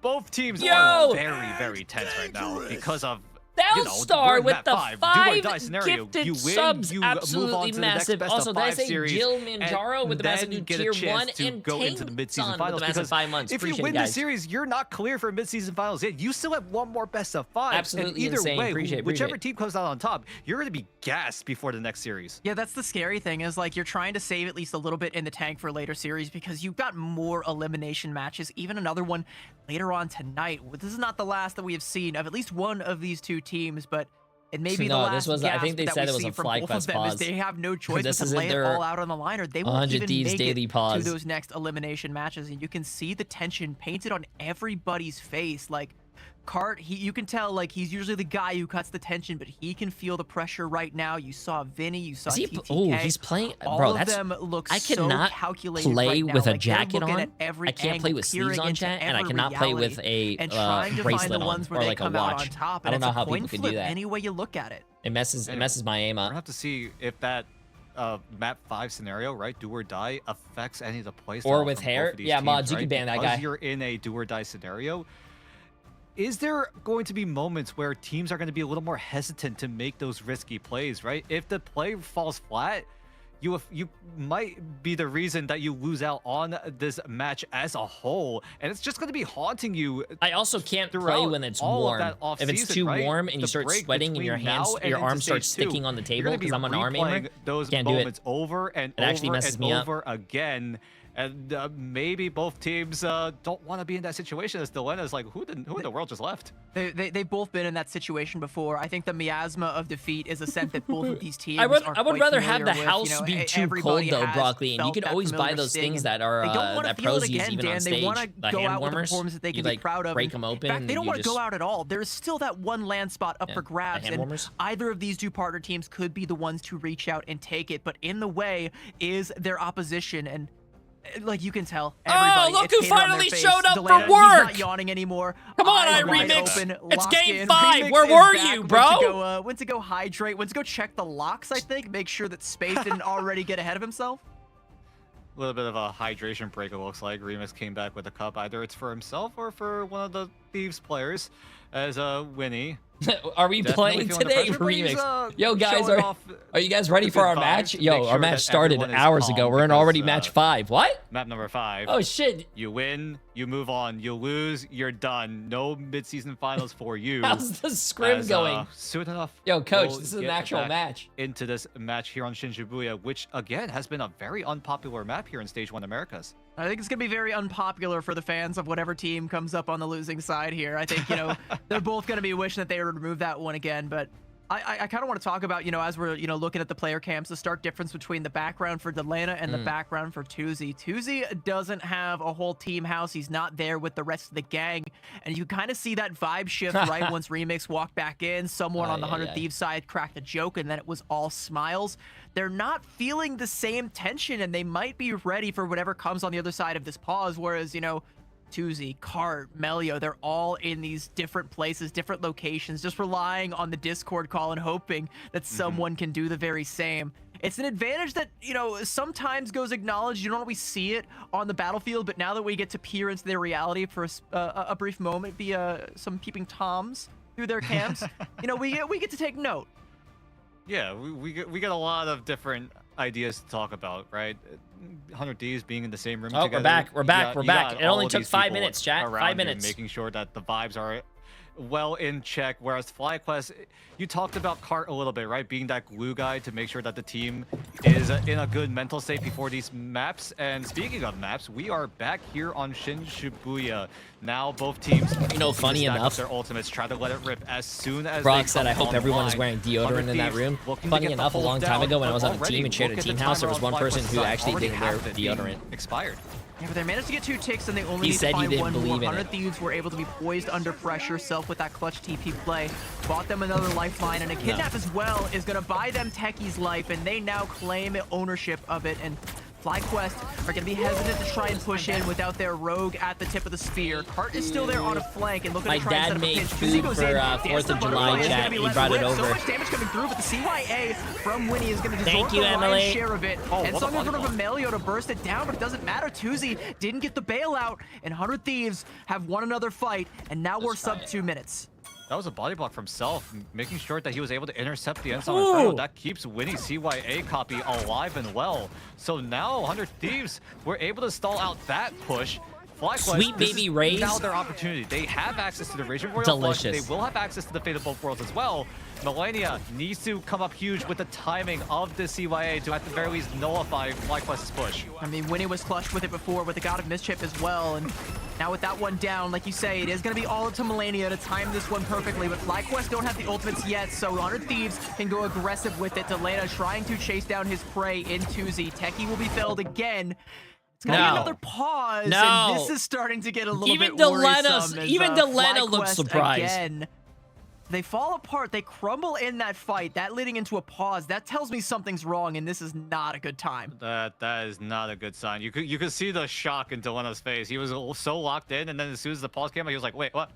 both teams are very, very tense right now because of Bellstar with the 5 scenario. gifted You win, subs, you absolutely move on to the next massive. best Also, of did I 5 say series, Jill Manjaro with the massive new get a tier chance 1 to and go into the mid-season Son finals, with the massive because 5 months. if you Appreciate win it, the guys. series, you're not clear for mid-season finals yet. You still have one more best of 5. Absolutely and either insane. way, Appreciate whichever it. team comes out on top, you're going to be gassed before the next series. Yeah, that's the scary thing, is you're trying to save at least a little bit in the tank for later series, because you've got more elimination matches, even another one later on tonight. This is not the last that we have seen of at least one of these 2 teams, but it may be the last I think they gasp said that it we was see a from both of FlyQuest them, pause. is they have no choice but This to is in lay it their all out on the line, or they won't 100 even Thieves make daily it pause. to those next elimination matches. And you can see the tension painted on everybody's face. Cart, you can tell he's usually the guy who cuts the tension, but he can feel the pressure right now. You saw Vinny, you saw TTK. Oh, he's playing, all bro. of them look I cannot so calculated play right now. with a They're jacket looking on. at every I can't play angle, with sleeves peering on, into chat, and I every cannot play with reality, a and trying to find bracelet the on ones where or they like a come out watch. on top. I don't And know it's a how coin people can flip do that. any way you look at it. It messes my aim We're up. gonna have to see if that map 5 scenario, right, do or die, affects any of the playstyle. Or with from hair. both of these Yeah, teams, mods, you right? can ban that Because guy. you're in a do or die scenario, is there going to be moments where teams are going to be a little more hesitant to make those risky plays, right? If the play falls flat, you might be the reason that you lose out on this match as a whole, and it's just going to be haunting you. I also can't play when it's warm. If it's too warm and you start sweating and your arms start sticking on the table because I'm an arm aimer, those can't do it. moments over and It actually messes me up. over again. And maybe both teams don't want to be in that situation. As Delena's like, who in the world just left? They've both been in that situation before. I think the miasma of defeat is a scent that both of these teams I would quite rather have familiar the house with. be too cold though, Broccoli, and you can always buy those things that are that pros use even on stage. The hand warmers, that they can you be proud of. break them open. In fact, they don't want to just go out at all. There's still that one land spot up for grabs, hand and warmers. either of these two partner teams could be the ones to reach out and take it. But in the way is their opposition, and like you can tell, everybody, look it's who hit on their finally face. showed up Delana, for work! He's not yawning anymore. Come on, Eyes wide iRemix. open, It's locked game in. 5. Remix Where is were back. you, bro? Went to go hydrate. Went to go check the locks, I think. Make sure that Space didn't already get ahead of himself. A little bit of a hydration break, it looks like. Remix came back with a cup. Either it's for himself or for one of the Thieves players, as Winnie. Are we playing today, Remix? Yo, guys, are you guys ready for our match? Yo, our match started hours ago. We're in already match 5. What? Map number 5. Oh, shit. You win, you move on. You lose, you're done. No mid-season finals for you. How's the scrim going? Soon enough. Yo, coach, we'll this is an get actual back match. Into this match here on Shibuya, which, again, has been a very unpopular map here in Stage 1 Americas. I think it's going to be very unpopular for the fans of whatever team comes up on the losing side here. I think, they're both going to be wishing that they would remove that one again, but I kind of want to talk about, as we're, looking at the player camps, the stark difference between the background for Delana and the background for Tuzi. Tuzi doesn't have a whole team house. He's not there with the rest of the gang. And you kind of see that vibe shift, right? Once Remix walked back in, someone on the 100 Thieves side cracked a joke, and then it was all smiles. They're not feeling the same tension, and they might be ready for whatever comes on the other side of this pause. Whereas, Tuzi, Cart, Melio, they're all in these different places, different locations, just relying on the Discord call and hoping that someone can do the very same. It's an advantage that, sometimes goes acknowledged. You don't always see it on the battlefield, but now that we get to peer into their reality for a brief moment via some peeping toms through their camps, we get to take note. Yeah, we get a lot of different ideas to talk about, right? 100 Thieves being in the same room together. We're back. It only took 5 minutes, chat. 5 minutes. Making sure that the vibes are well in check, whereas FlyQuest, you talked about Cart a little bit, right? Being that glue guy to make sure that the team is in a good mental state before these maps. And speaking of maps, we are back here on Shibuya. Now both teams, funny enough, their ultimates, try to let it rip as soon as Brock said, I hope everyone is wearing deodorant in that room. Funny enough, a long time ago when I was on a team and shared a team house, there was one person who actually didn't wear deodorant. Expired. Yeah, but they managed to get 2 ticks, and they only He need said to he find didn't one believe more. in 100 it. Thieves were able to be poised under pressure. Self with that clutch TP play bought them another lifeline, and a kidnap as well is going to buy them Techie's life, and they now claim ownership of it. And FlyQuest are going to be hesitant to try and push in without their rogue at the tip of the spear. Cart is still there on a flank and looking My to try and set dad up a made pinch. food goes for in, 4th of July, chat. He brought it over. So much damage coming through, but the CYA from Winnie is going to Thank absorb you, the Emily. lion's share of it. Oh, And what so a in front of volleyball. Melio to burst it down, but it doesn't matter. Tuzi didn't get the bailout, and 100 Thieves have won another fight, and now we're sub 2 minutes. That was a body block from Self, making sure that he was able to intercept the Ensign Inferno. That keeps Winnie's CYA copy alive and well. So now 100 Thieves were able to stall out that push. FlyQuest, Sweet baby Raze. Now their opportunity. They have access to the Raging Royal Delicious. Flush. They will have access to the Fate of both worlds as well. Melania needs to come up huge with the timing of the CYA to at the very least nullify FlyQuest's push. I mean, Winnie was clutched with it before with the God of Mischief as well, and now with that one down, like you say, it is going to be all up to Melania to time this one perfectly, but FlyQuest don't have the ultimates yet, so 100 Thieves can go aggressive with it. Delana trying to chase down his prey in Tuzi. Techie will be felled again. It's going to be another pause, and this is starting to get a little bit worrisome. Even Delana looks FlyQuest surprised. Again, they fall apart. They crumble in that fight. That leading into a pause. That tells me something's wrong, and this is not a good time. That is not a good sign. You could see the shock in Delana's face. He was so locked in, and then as soon as the pause came out, he was like, wait, what?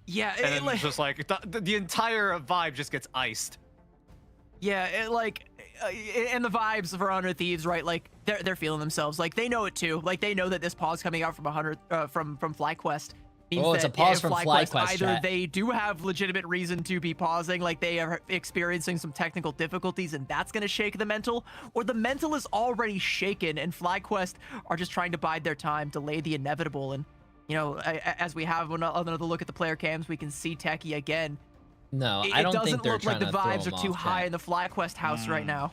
Yeah, and then just like the entire vibe just gets iced. Yeah, and the vibes for 100 Thieves, right? Like they're feeling themselves. Like they know it too. Like they know that this pause coming out from 100 from FlyQuest means Oh, it's a that pause from FlyQuest, FlyQuest, either chat. they do have legitimate reason to be pausing, like they are experiencing some technical difficulties and that's going to shake the mental, or the mental is already shaken and FlyQuest are just trying to bide their time, delay the inevitable. And, you know, as we have another look at the player cams, we can see Techie again. No, I don't think they're It doesn't look like trying the to throw vibes him are too off, high chat. in the FlyQuest house right now.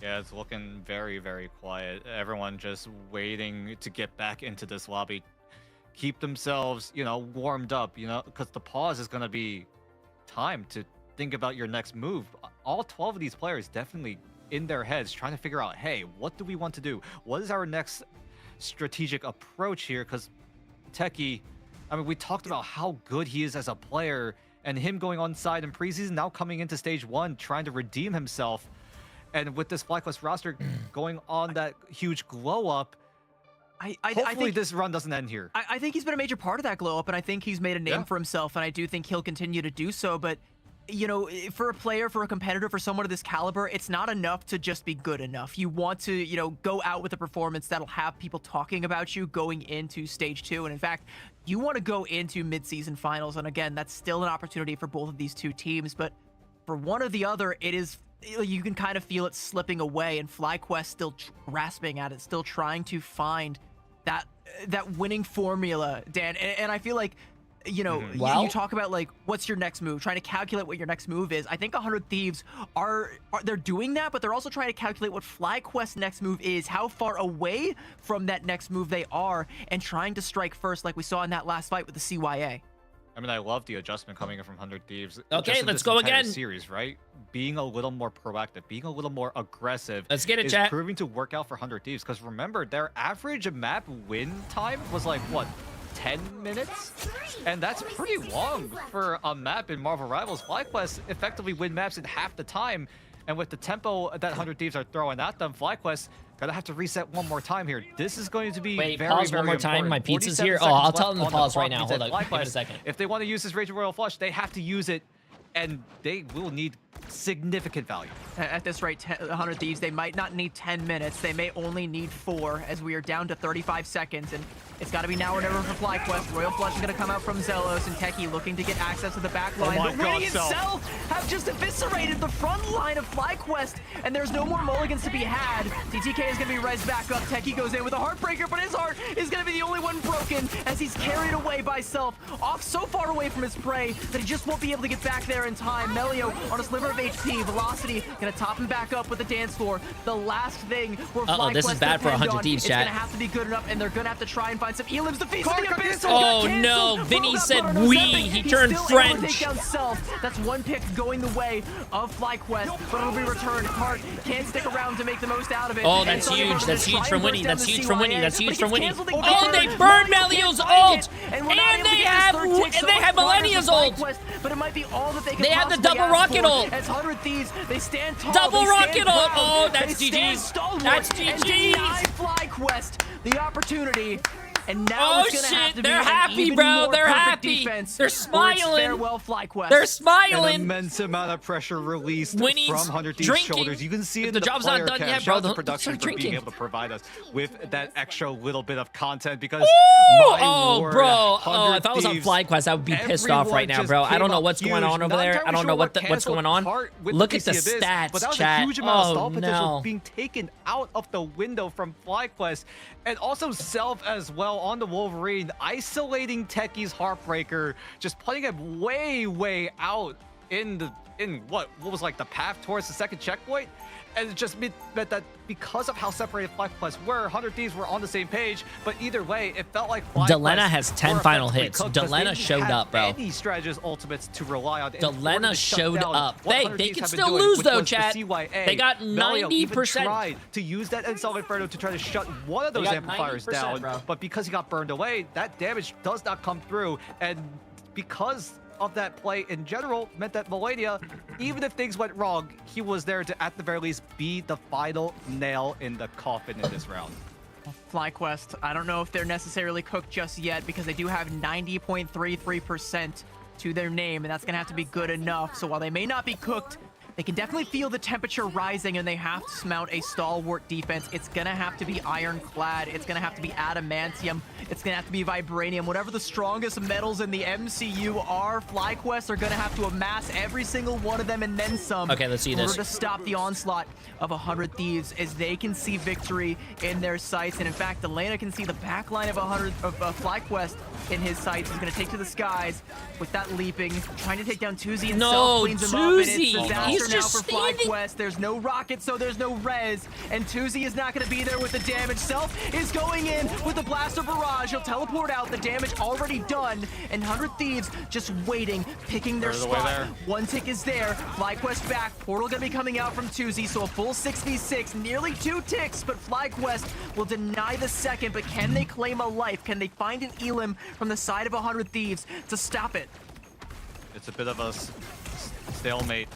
Yeah, it's looking very, very quiet. Everyone just waiting to get back into this lobby. Keep themselves, you know, warmed up, you know, because the pause is going to be time to think about your next move. All 12 of these players definitely in their heads trying to figure out, hey, what do we want to do? What is our next strategic approach here? Because Techie, I mean, we talked about how good he is as a player and him going on side in preseason, now coming into stage 1, trying to redeem himself. And with this FlyQuest roster going on that huge glow up, hopefully I think this run doesn't end here. I think he's been a major part of that glow up, and I think he's made a name for himself, and I do think he'll continue to do so. But, you know, for a player, for a competitor, for someone of this caliber, it's not enough to just be good enough. You want to, you know, go out with a performance that'll have people talking about you going into stage 2. And in fact, you want to go into mid-season finals. And again, that's still an opportunity for both of these two teams. But for one or the other, it is, you can kind of feel it slipping away, and FlyQuest still grasping at it, still trying to find that winning formula, Dan. And I feel like, you know, you talk about like, what's your next move? Trying to calculate what your next move is. I think 100 Thieves are they're doing that, but they're also trying to calculate what FlyQuest's next move is, how far away from that next move they are, and trying to strike first, like we saw in that last fight with the CYA. I mean, I love the adjustment coming in from 100 Thieves. Okay, just in let's this go entire again. Series, right? Being a little more proactive, being a little more aggressive. Let's get it, is chat. proving to work out for 100 Thieves. Because remember, their average map win time was like, what, 10 minutes? And that's pretty long for a map in Marvel Rivals. FlyQuest effectively win maps in half the time. And with the tempo that 100 Thieves are throwing at them, FlyQuest gonna have to reset one more time here. This is going to be Wait, very, pause very one more time. important. My pizza's 47 here. Oh, seconds I'll tell left them to on the pause clock right now. means Hold that on. Give it a FlyQuest, second. if they want to use this Raging Royal Flush, they have to use it, and they will need significant value. At this rate, 100 Thieves, they might not need 10 minutes. They may only need 4, as we are down to 35 seconds. And it's got to be now or never for FlyQuest. Royal Flush is going to come out from Zelos, and Techie looking to get access to the back line. my But God, Winning itself have just eviscerated the front line of FlyQuest, and there's no more mulligans to be had. TTK is going to be raised back up. Techie goes in with a Heartbreaker, but his heart is going to be the only one broken as he's carried away by Self, off so far away from his prey that he just won't be able to get back there in time. Melio on a sliver of HP. Velocity going to top him back up with the dance floor. The last thing where Uh-oh, this is bad for 100 Thieves, chat. It's going to have to be good enough, and they're going to have to try and find some elims to feast the abyss. Oh no, Vinny said we. He turned French. That's one pick going the way of FlyQuest, but it'll be returned. Cart can't stick around to make the most out of it. Oh, that's huge. That's huge from Winnie. That's huge from Winnie. That's huge from Winnie. Oh, they burned Melio's ult, and they have Millennia's ult. But it might be all that they can. They have the double rocket ult. As 100 Thieves, they stand tall. Double rocket ult. Oh, They that's stand GG's. stalwart That's and GG's. deny FlyQuest the opportunity. And now Oh it's gonna have shit, to they're be an happy, even bro. more They're perfect happy. defense, They're or it's smiling. farewell FlyQuest. They're An smiling. immense amount of pressure released Winnie's from 100 Thieves' drinking. shoulders. You can see If in the job's not player done cam. yet, Shout bro, out to don't production start for being drinking. able to provide us with that extra little bit of content because Ooh, my oh, lord, bro. Oh, 100 if I was on Thieves, FlyQuest, I would be pissed off right now, bro. I don't know what's going on over there. I don't know what's going on. Look at the stats, but that was chat. a huge amount of stall Oh, potential no. being taken out of the window from FlyQuest, and also Self as well on the Wolverine, isolating Techie's Heartbreaker, just putting him way out in what was like the path towards the second checkpoint. And it just meant that because of how separated FlyQuest were, 100 Thieves were on the same page. But either way, it felt like FlyQuest Delena has 10 were final effectively hits. cooked 'cause they Delena didn't showed have up, bro. Any strategist ultimates to rely on. Delena showed up. They could have been still doing, lose which though, was the chat. CYA. They got Melio even 90%. tried to use that Insult Inferno to try to shut one of They those got amplifiers 90%, down. bro. But because he got burned away, that damage does not come through. And because of that play in general meant that Millennia, even if things went wrong, he was there to at the very least be the final nail in the coffin in this round. FlyQuest, I don't know if they're necessarily cooked just yet because they do have 90.33% to their name, and that's going to have to be good enough. So while they may not be cooked, They can definitely feel the temperature rising, and they have to mount a stalwart defense. It's going to have to be ironclad. It's going to have to be adamantium. It's going to have to be vibranium. Whatever the strongest metals in the MCU are, FlyQuest are going to have to amass every single one of them and then some. Okay, let's see in this. order to stop the onslaught of 100 Thieves, as they can see victory in their sights. And in fact, Delana can see the back line of FlyQuest in his sights. He's going to take to the skies with that leaping, trying to take down Tuzi himself. No, Cleans him up, and it's Tuzi! disaster He's now just for standing. FlyQuest. There's no rocket, so there's no res, and Tuzi is not going to be there with the damage. Self is going in with the blaster barrage. He'll teleport out. The damage already done, and 100 Thieves just waiting, picking their spot. One tick is there. FlyQuest back. Portal going to be coming out from Tuzi, so a full 6v6, nearly 2 ticks, but FlyQuest will deny the second. But can they claim a life? Can they find an Elim from the side of 100 Thieves to stop it? It's a bit of a stalemate.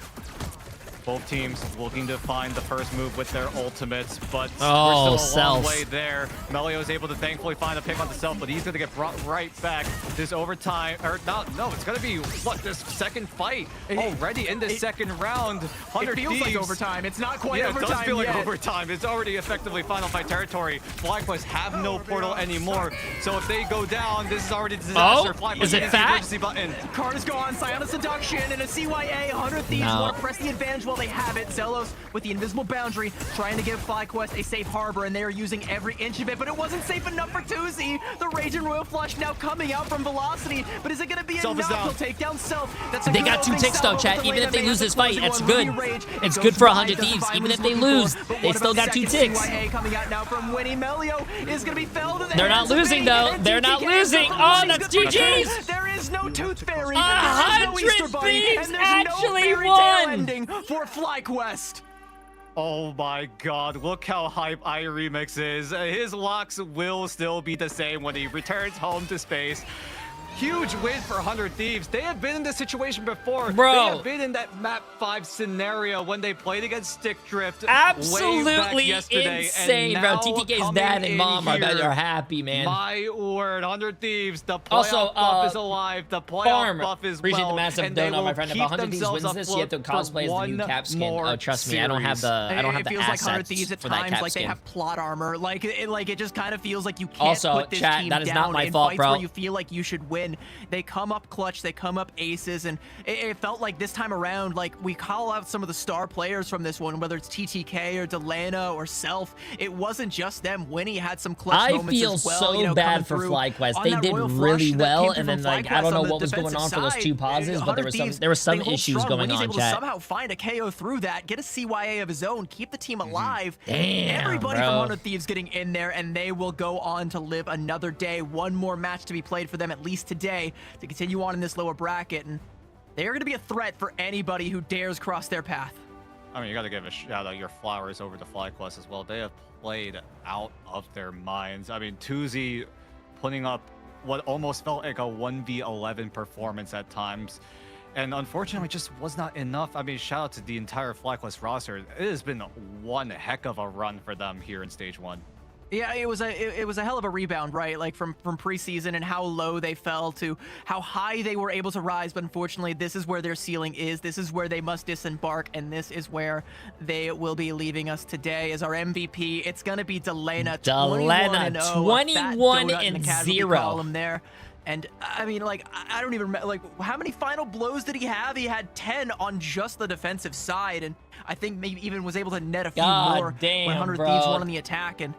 Both teams looking to find the first move with their ultimates, but we're still a long way there. Melio is able to thankfully find a pick on the Self, but he's going to get brought right back. This overtime, or no, it's going to be, what, this second fight already in this second round. 100 It feels Thieves. like overtime. It's not quite overtime it does feel yet. like overtime. It's already effectively final fight territory. FlyQuest have no portal anymore, so if they go down, this is already a disaster. FlyQuest is it hits the fat? emergency button. Card is gone. Psionic Seduction and a CYA. 100 Thieves want to press the advantage while they have it. Zelos with the invisible boundary trying to give FlyQuest a safe harbor, and they are using every inch of it, but it wasn't safe enough for Tuzi. The Rage and Royal Flush now coming out from Velocity, but is it going to be enough? He'll take down Self. They got 2 ticks though, chat. Even if they lose this fight, that's good. It's good for 100 Thieves. Even if they lose, they still got 2 ticks. CYA coming out now from Winnie. Melio is going to be felled. They're not losing though. They're not losing. Oh, that's GG's. There is no Tooth Fairy. 100 Thieves actually won. won. Ending for FlyQuest. Oh my god, look how hype iRemix is. His locks will still be the same when he returns home to space. Huge win for 100 Thieves. They have been in this situation before. Bro. They have been in that map 5 scenario when they played against Stick Drift. Absolutely insane, bro. TTK's dad and mom are happy, man. My word, 100 Thieves. The playoff Also, buff is alive. The playoff buff is appreciate well. the massive And they donut, will my friend. If keep 100 Thieves themselves wins this, you have to afloat cosplay as for the new one cap skin. more Oh, trust me, I don't have the It feels like 100 assets Thieves at for that times cap like they skin. have plot armor. Like it just kind of feels like you can't Also, put this chat, team that is down not my in fault, fights bro. where you feel like you should win. They come up clutch, they come up aces, and it felt like this time around, like we call out some of the star players from this one, whether it's TTK or Delana or Self. It wasn't just them. Winnie had some clutch moments I feel as well, so you know, bad for coming through FlyQuest. on They that did Royal really Flush that well, came and through then from like I don't FlyQuest know on the what was going on for those defensive 2 pauses, side. but there 100 was Thieves, some they hold issues strong. going Winnie's on, able to chat. somehow find a KO through that, get a CYA of his own, keep the team alive. Damn, Everybody bro. from 100 Thieves getting in there, and they will go on to live another day. One more match to be played for them, at least today, to continue on in this lower bracket, and they are going to be a threat for anybody who dares cross their path. I mean, you got to give a shout out your flowers over to FlyQuest as well. They have played out of their minds. I mean, Tuzi putting up what almost felt like a 1v11 performance at times. And unfortunately, just was not enough. I mean, shout out to the entire FlyQuest roster. It has been one heck of a run for them here in Stage 1. Yeah, it was a hell of a rebound, right? Like from preseason and how low they fell to how high they were able to rise. But unfortunately, this is where their ceiling is. This is where they must disembark, and this is where they will be leaving us today as our MVP. It's gonna be Delana. 21-0. There. And I mean, like, I don't even remember, like, how many final blows did he have? He had 10 on just the defensive side, and I think maybe even was able to net a few more when 100 Thieves won on the attack. And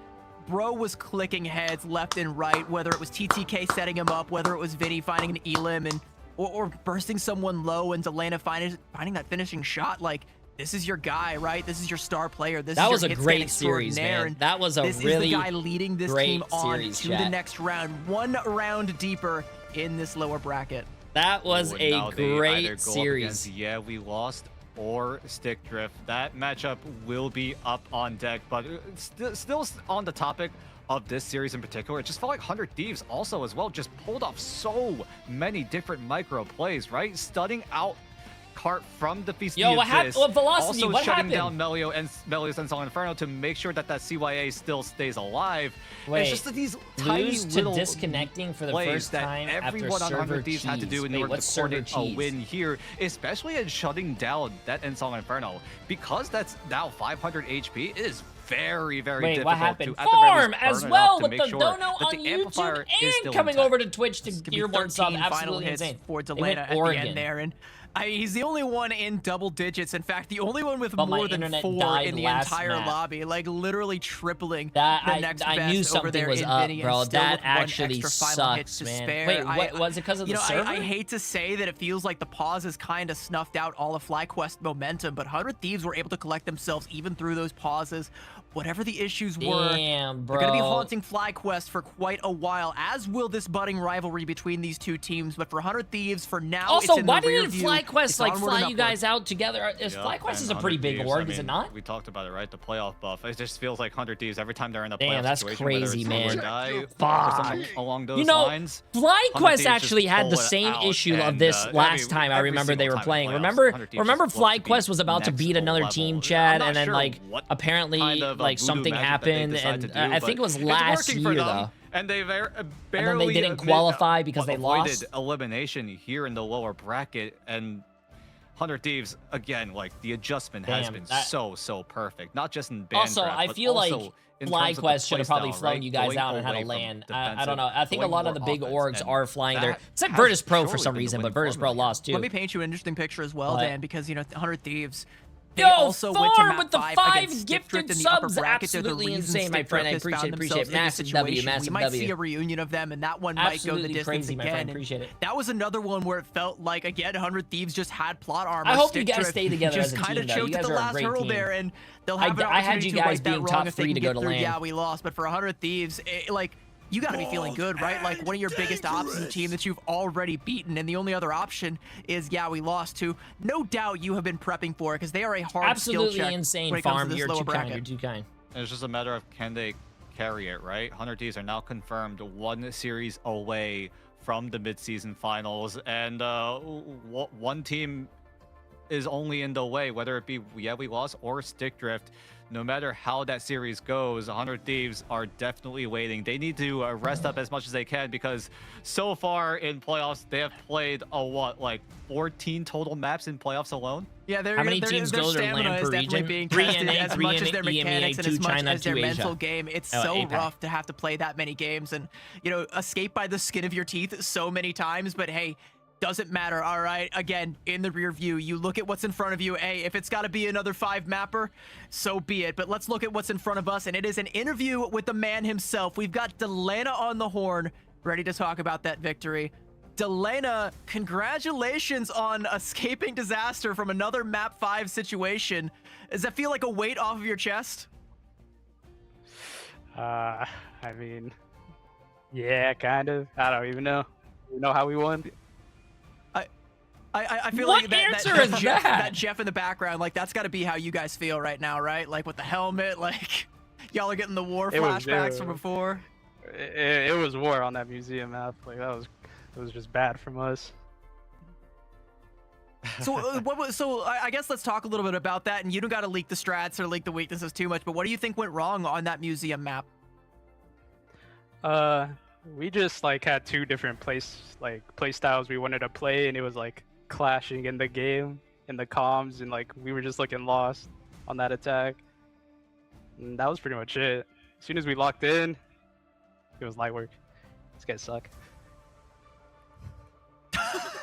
bro was clicking heads left and right, whether it was TTK setting him up, whether it was Vinny finding an Elim, and or bursting someone low, and Delana finding that finishing shot. Like, this is your guy, right? This is your star player. That was a great series, man. That was a really This is the guy leading this team on series, to the next round. One round deeper in this lower bracket. That was a great series. Yeah, we lost or Stick Drift. That matchup will be up on deck, but still on the topic of this series in particular, it just felt like 100 Thieves also as well just pulled off so many different micro plays, right? Studying out cart from the Feast Yo, of what happened? Abyss, Velocity, also what shutting happened? down Melio and Melio's Sensong Inferno to make sure that CYA still stays alive. Wait, it's just that these tiny lose to little disconnecting for the plays first that time after everyone on server 100 Thieves had to do in cheese. order Wait, to coordinate what's server a cheese? win here, especially in shutting down that Sensong Inferno. Because that's now 500 HP, it is very, very Wait, difficult what happened? to at the very Farm least as burn it well up to with make the sure dono that on the amplifier YouTube is and still coming intact. over to Twitch to It's gonna be gear one sub. 13 final Absolutely hits insane. for They Delana went at the Oregon. end there, and he's the only one in double digits. In fact, the only one with But my more than internet 4 died in the last entire map. lobby, like literally tripling That the next I best knew over something there was in up, Vinny, bro. and still That with one actually extra final hit sucks, to man. spare. Wait, what was it? Because of you the know, server? I hate to say that it feels like the pause has kind of snuffed out all of FlyQuest momentum, but 100 Thieves were able to collect themselves even through those pauses. Whatever the issues were, Damn, they're going to be bro. haunting FlyQuest for quite a while, as will this budding rivalry between these two teams. But for 100 Thieves, for now, Also, it's in why the rear didn't view. FlyQuest It's like onward fly and you upward. guys out together? FlyQuest is a pretty big org, is it not? We talked about it, right? The playoff buff. It just feels like 100 Thieves every time they're in a Damn, playoff that's situation, whether crazy, it's man. do or die or Fuck. something along those You know, lines. 100 FlyQuest Thieves actually just had the pull it same out, issue of and, this I last mean, time. I every remember they single were time in playing. playoffs, Remember 100 Thieves remember just look to be FlyQuest was about to beat next another level. team, I'm Chad, not and then sure like what apparently kind of like voodoo something magic that they happened, decide and to do, I think it but was it's last working for year them, though. And they barely And then they didn't qualify because they avoided lost. elimination here in the lower bracket, and 100 Thieves, again, like the adjustment has Damn, been that- so perfect. Not just in band Also, draft, I but feel also like in terms of the FlyQuest should have probably playstyle, flown right? you guys Going out on how to away from land. I defensive, don't know. I think a going lot of more the big offense, orgs and are flying there. that Except has Virtus Pro for surely some been the reason, but winning Virtus Pro formula. lost too. Let me paint you an interesting picture as well, But- Dan, because, you know, 100 Thieves, they Yo, also went to Farm map with the 5 five against Stick Drift gifted in the upper subs. bracket. They're the Absolutely reason insane, my Stick friend. I Drift has found appreciate themselves it. in this Massive W, situation. massive We might W. see a reunion of them, and that one might go the Absolutely distance crazy, my again. friend. And Appreciate it. that was another one where it felt like, again, 100 Thieves just had plot armor. I hope Stick you guys Drift stay together just as a kind team, of though. You choked at guys the are a last great hurdle team. there, and they'll have an I had opportunity you to guys right that being wrong top if they 3 can to get go to through. land. Yeah, we lost, but for 100 Thieves, like, you got to be feeling good, right? Like, one of your biggest ops is a team that you've already beaten, and the only other option is, yeah, we lost to. No doubt you have been prepping for it, because they are a hard skill Absolutely check insane, when it comes to Farm. this You're lower too kind. bracket. You're too kind. And it's just a matter of can they carry it, right? 100 Thieves are now confirmed one series away from the midseason finals, and one team is only in the way, whether it be yeah we lost or Stick Drift. No matter how that series goes, 100 Thieves are definitely waiting. They need to rest up as much as they can, because so far in playoffs they have played like 14 total maps in playoffs alone. Yeah, How many teams their go to stamina land is per definitely region? being 3 tested NA, as 3 much as their EMEA, mechanics and 2 as much China, as their 2 mental Asia. game. It's Oh, so APAC. rough to have to play that many games and, you know, escape by the skin of your teeth so many times. But hey, doesn't matter, all right? Again, in the rear view, you look at what's in front of you. Hey, if it's got to be another 5 mapper, so be it. But let's look at what's in front of us, and it is an interview with the man himself. We've got Delana on the horn, ready to talk about that victory. Delana, congratulations on escaping disaster from another map 5 situation. Does that feel like a weight off of your chest? I mean, yeah, kind of. I don't even know. You know how we won? I feel What like that answer is Jeff, that? that Jeff in the background, like, that's got to be how you guys feel right now, right? Like, with the helmet, like, y'all are getting the war It was, flashbacks from before. It was war on that museum map. Like, it was just bad from us. So I guess let's talk a little bit about that, and you don't got to leak the strats or leak the weaknesses too much, but what do you think went wrong on that museum map? We just like had 2 different play styles we wanted to play, and it was like clashing in the game, in the comms, and like we were just looking lost on that attack. And that was pretty much it. As soon as we locked in, it was light work. These guys suck.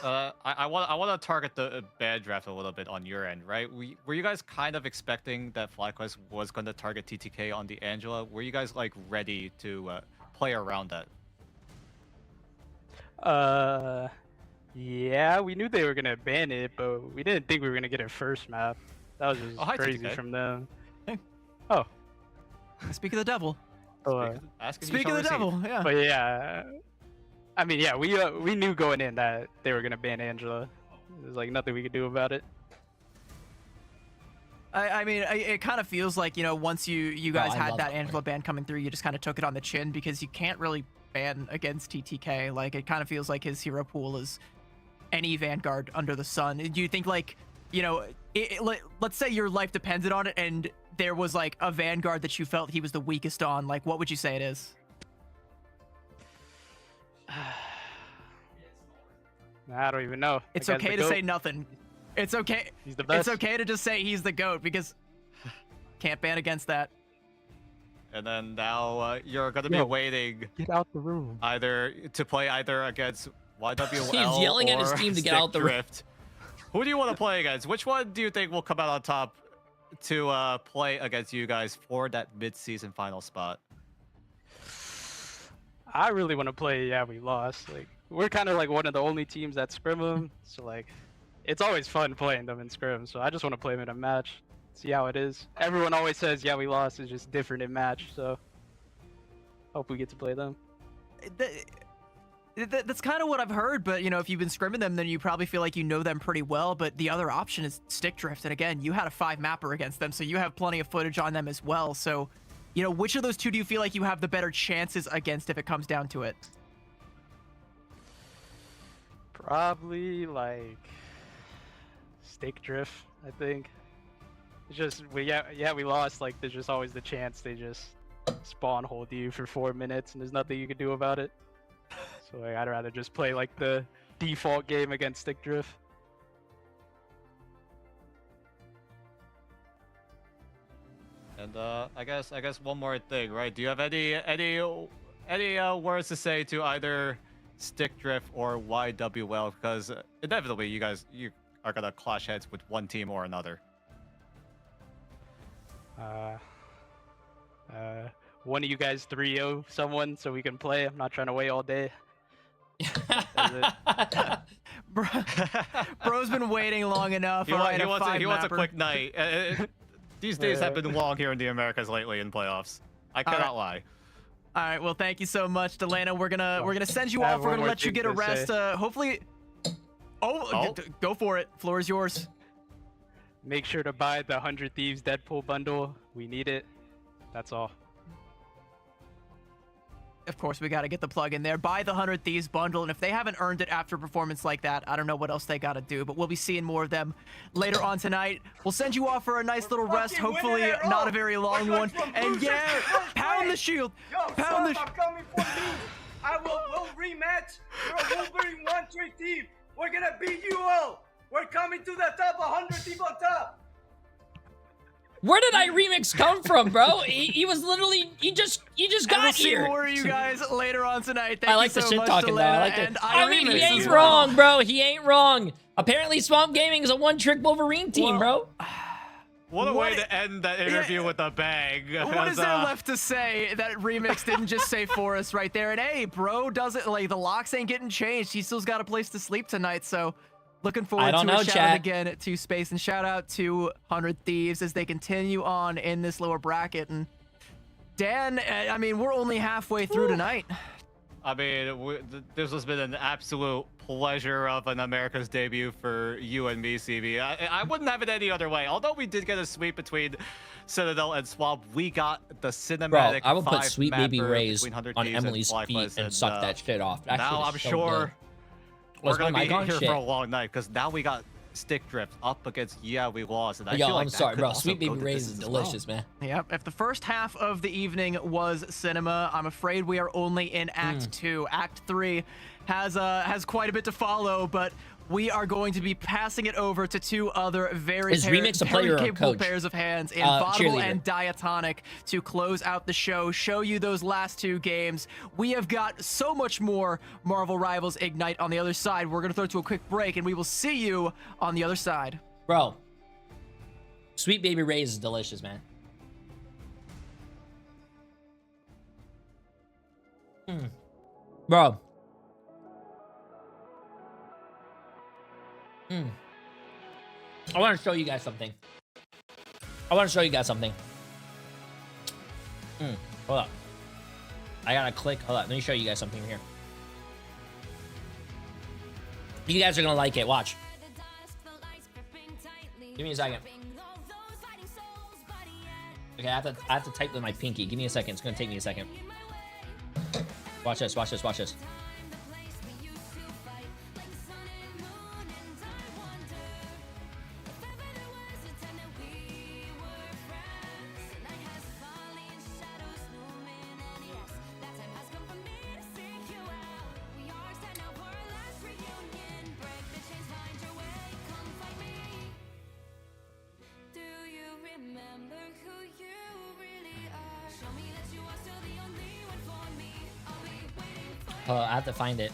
I want to target the bad draft a little bit on your end, right? Were you guys kind of expecting that FlyQuest was going to target TTK on the Angela? Were you guys like ready to play around that? Yeah, we knew they were gonna ban it, but we didn't think we were gonna get it first map. That was just crazy TTK. from them. Hey. Oh. Speak of the devil. Speak of the devil, yeah. But yeah, I mean, yeah, we knew going in that they were gonna ban Angela. There's like nothing we could do about it. I mean, it kind of feels like, you know, once you guys I had love that that Angela ban coming through, you just kind of took it on the chin, because you can't really ban against TTK. Like, it kind of feels like his hero pool is any Vanguard under the sun. Do you think, like, you know, let's say your life depended on it and there was like a Vanguard that you felt he was the weakest on, like what would you say it is? I don't even know. It's The guy's okay the to say GOAT. nothing. It's okay. He's the best. It's okay to just say he's the GOAT because can't ban against that. And then now you're gonna be waiting. Get out the room. Either to play against YWL He's yelling at his or team to get Stick out the room. Drift. Who do you want to play against? Which one do you think will come out on top to play against you guys for that mid-season final spot? I really want to play. Yeah, we lost. Like we're kind of like one of the only teams that scrim them. So like, it's always fun playing them in scrim. So I just want to play them in a match, see how it is. Everyone always says, yeah, we lost. It's just different in match. So hope we get to play them. That's kind of what I've heard, but you know, if you've been scrimming them, then you probably feel like you know them pretty well. But the other option is Stick Drift, and again, you had a 5-mapper against them, so you have plenty of footage on them as well. So, you know, which of those two do you feel like you have the better chances against if it comes down to it? Probably like Stick Drift, I think. It's just we lost. Like there's just always the chance they just spawn hold you for 4 minutes, and there's nothing you can do about it. So like, I'd rather just play like the default game against Stick Drift. And I guess one more thing, right? Do you have any words to say to either Stick Drift or YWL? Because inevitably you are gonna clash heads with one team or another. One of you guys 3-0 someone so we can play. I'm not trying to wait all day. Bro's been waiting long enough. He wants a quick night. These days have been long here in the Americas lately in playoffs. I cannot lie. All right, well, thank you so much, Delano. We're gonna send you off. We're gonna let you get a rest. Hopefully, go for it. Floor is yours. Make sure to buy the 100 Thieves Deadpool bundle. We need it. That's all. Of course, we got to get the plug in there. Buy the 100 Thieves bundle, and if they haven't earned it after a performance like that, I don't know what else they got to do, but we'll be seeing more of them later on tonight. We'll send you off for a nice little rest, hopefully not a very long one. And yeah, pound the shield. Pound the shield. Coming for me. We'll rematch. You're a Wolverine 1-3 team. We're going to beat you all. We're coming to the top, 100 team on top. Where did I remix come from, bro? He was literally he just got we'll here. See more of you guys later on tonight. Thank I like you the so shit much, talking though. I like it. I mean, he ain't wrong, bro. He ain't wrong. Apparently, Swamp Gaming is a one-trick Wolverine team, bro. What a way to end that interview with a bang. What is there left to say that Remix didn't just say for us right there? And hey, bro, doesn't like the locks ain't getting changed. He still's got a place to sleep tonight, so. Looking forward to a shout out again to Space, and shout out to 100 Thieves as they continue on in this lower bracket. And Dan, I mean, we're only halfway through tonight. I mean, this has been an absolute pleasure of an America's debut for you and me, CB. I wouldn't have it any other way. Although we did get a sweep between Citadel and Swamp, we got the cinematic. Bro, I would put Sweet Baby mapper Rays between 100 on Thieves Emily's feet and suck that shit off. That now shit I'm is so sure good. we're gonna be here shit. for a long night because now we got Stick Drift up against we lost. And I Yo, feel like I'm sorry, that bro. could Sweet also Baby go to Rays this is as well. delicious, man. Yep. If the first half of the evening was cinema, I'm afraid we are only in Act 2. Act 3 has quite a bit to follow, but we are going to be passing it over to two other very capable pairs of hands in Vaudeville and Diatonic to close out the show you those last two games. We have got so much more Marvel Rivals Ignite on the other side. We're going to throw it to a quick break, and we will see you on the other side. Bro, Sweet Baby Rays is delicious, man. Bro. I want to show you guys something. Hold up. I gotta click. Hold up. Let me show you guys something here. You guys are gonna like it. Watch. Give me a second. Okay, I have to type with my pinky. Give me a second. It's gonna take me a second. Watch this. Oh, I have to find it.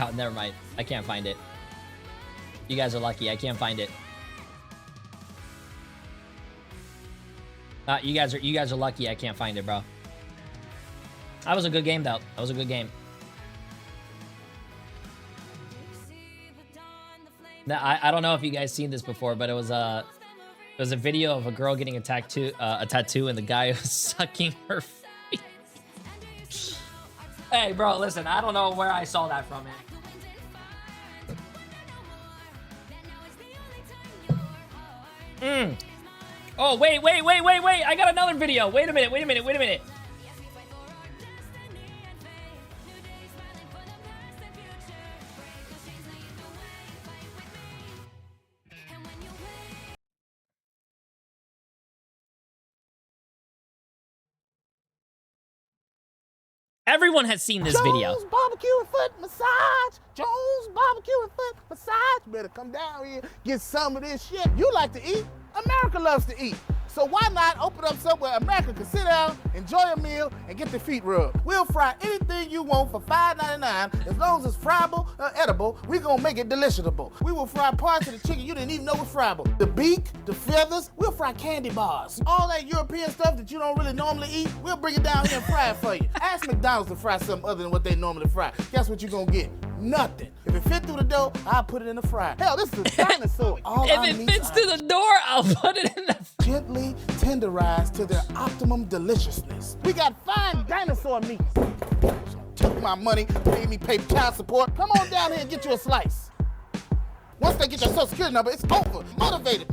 Oh, never mind. I can't find it. You guys are lucky. I can't find it. You guys are lucky. I can't find it, bro. That was a good game, though. That was a good game. Now, I don't know if you guys seen this before, but it was a video of a girl getting a tattoo, and the guy was sucking her feet. Hey, bro, listen. I don't know where I saw that from, man. Oh, wait. I got another video. Wait a minute. Everyone has seen this video. Jones barbecue and foot massage. Jones barbecue and foot massage. Better come down here, get some of this shit. You like to eat. America loves to eat. So why not open up somewhere America can sit down, enjoy a meal, and get their feet rubbed? We'll fry anything you want for $5.99. As long as it's friable or edible, we gonna make it deliciousable. We will fry parts of the chicken you didn't even know was friable. The beak, the feathers, we'll fry candy bars. All that European stuff that you don't really normally eat, we'll bring it down here and fry it for you. Ask McDonald's to fry something other than what they normally fry. Guess what you're gonna get? Nothing. If it fit through the door, I'll put it in the fryer. Hell, this is a dinosaur. If it fits through the door, I'll put it in the... Gently tenderized to their optimum deliciousness. We got fine dinosaur meat. Took my money, made me pay child support. Come on down here and get you a slice. Once they get your social security number, it's over. Motivated.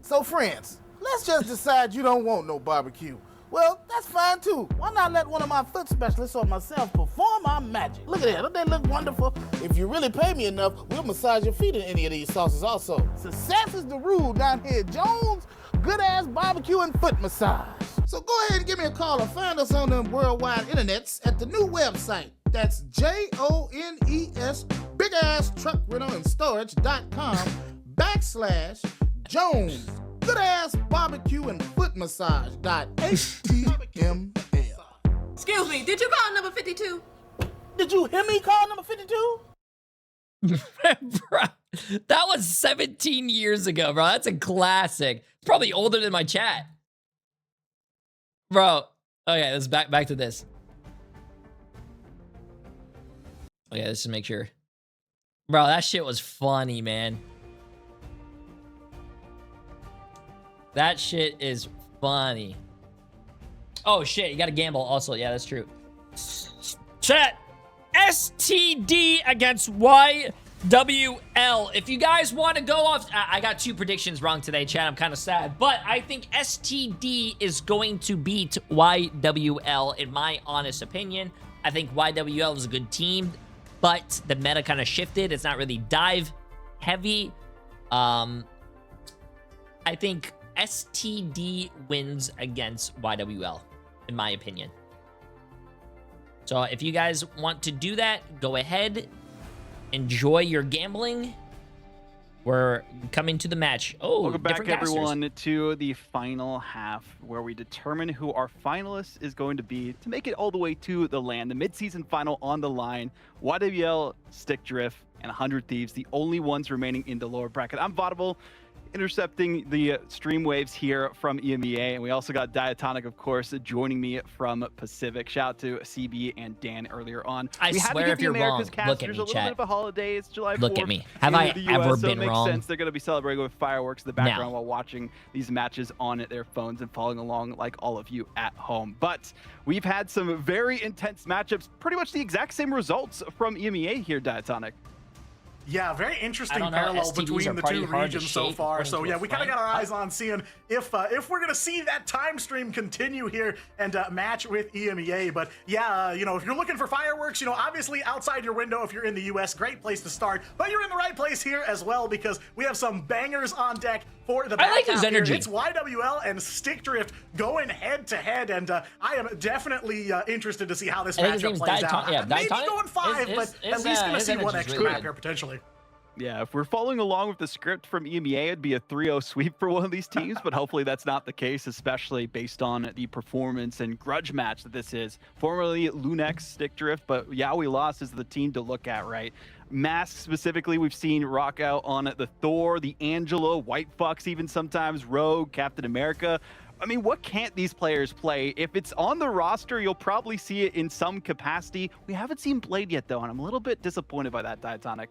So friends, let's just decide you don't want no barbecue. Well, that's fine too. Why not let one of my foot specialists or myself perform our magic? Look at that, don't they look wonderful? If you really pay me enough, we'll massage your feet in any of these sauces also. Success is the rule down here at Jones. Good ass barbecue and foot massage. So go ahead and give me a call or find us on the worldwide internets at the new website. That's JONES, big ass truck rental and storage.com/Jones. Good ass barbecue and foot massage.html. Excuse me, did you call number 52? Did you hear me call number 52? Bro, that was 17 years ago, bro. That's a classic. It's probably older than my chat. Bro, okay, let's back to this. Okay, let's just make sure. Bro, that shit was funny, man. That shit is funny. Oh shit, you gotta gamble also. Yeah, that's true. Chat, STD against YWL. If you guys want to go off, I got 2 predictions wrong today, chat. I'm kind of sad, but I think STD is going to beat YWL in my honest opinion. I think YWL is a good team, but the meta kind of shifted. It's not really dive heavy. I think STD wins against YWL, in my opinion. So if you guys want to do that, go ahead. Enjoy your gambling. We're coming to the match. Oh, welcome back, different casters. everyone, to the final half, where we determine who our finalist is going to be to make it all the way to the land. The mid-season final on the line. YWL, Stick Drift, and 100 Thieves, the only ones remaining in the lower bracket. I'm Vodable, intercepting the stream waves here from EMEA, and we also got Diatonic, of course, joining me from Pacific. Shout out to CB and Dan earlier on. I swear if you're wrong, look at me, a little chat. bit of a holiday. It's July 4th. Look at me. Have I ever so been it makes wrong? sense. They're going to be celebrating with fireworks in the background No. while watching these matches on their phones and following along like all of you at home. But we've had some very intense matchups, pretty much the exact same results from EMEA here, Diatonic. Yeah, very interesting I don't know, parallel STDs between are the pretty two hard to regions so shape far. according So to yeah, a we kind of friend. got our eyes on seeing if we're gonna see that time stream continue here and match with EMEA. But yeah, you know, if you're looking for fireworks, you know, obviously outside your window if you're in the US, great place to start. But you're in the right place here as well because we have some bangers on deck for the I like back his half here. energy. It's YWL and Stick Drift going head to head, and I am definitely interested to see how this I think his matchup name's plays out. Yeah, Maybe Diatonic. going 5, but at least gonna see one extra map here potentially. Yeah, if we're following along with the script from EMEA, it'd be a 3-0 sweep for one of these teams, but hopefully that's not the case, especially based on the performance and grudge match that this is. Formerly Lunex Stick Drift, but yeah, we lost is the team to look at, right? Mask specifically, we've seen rock out on the Thor, the Angela, White Fox even sometimes, Rogue, Captain America. I mean, what can't these players play? If it's on the roster, you'll probably see it in some capacity. We haven't seen Blade yet, though, and I'm a little bit disappointed by that, Diatonic.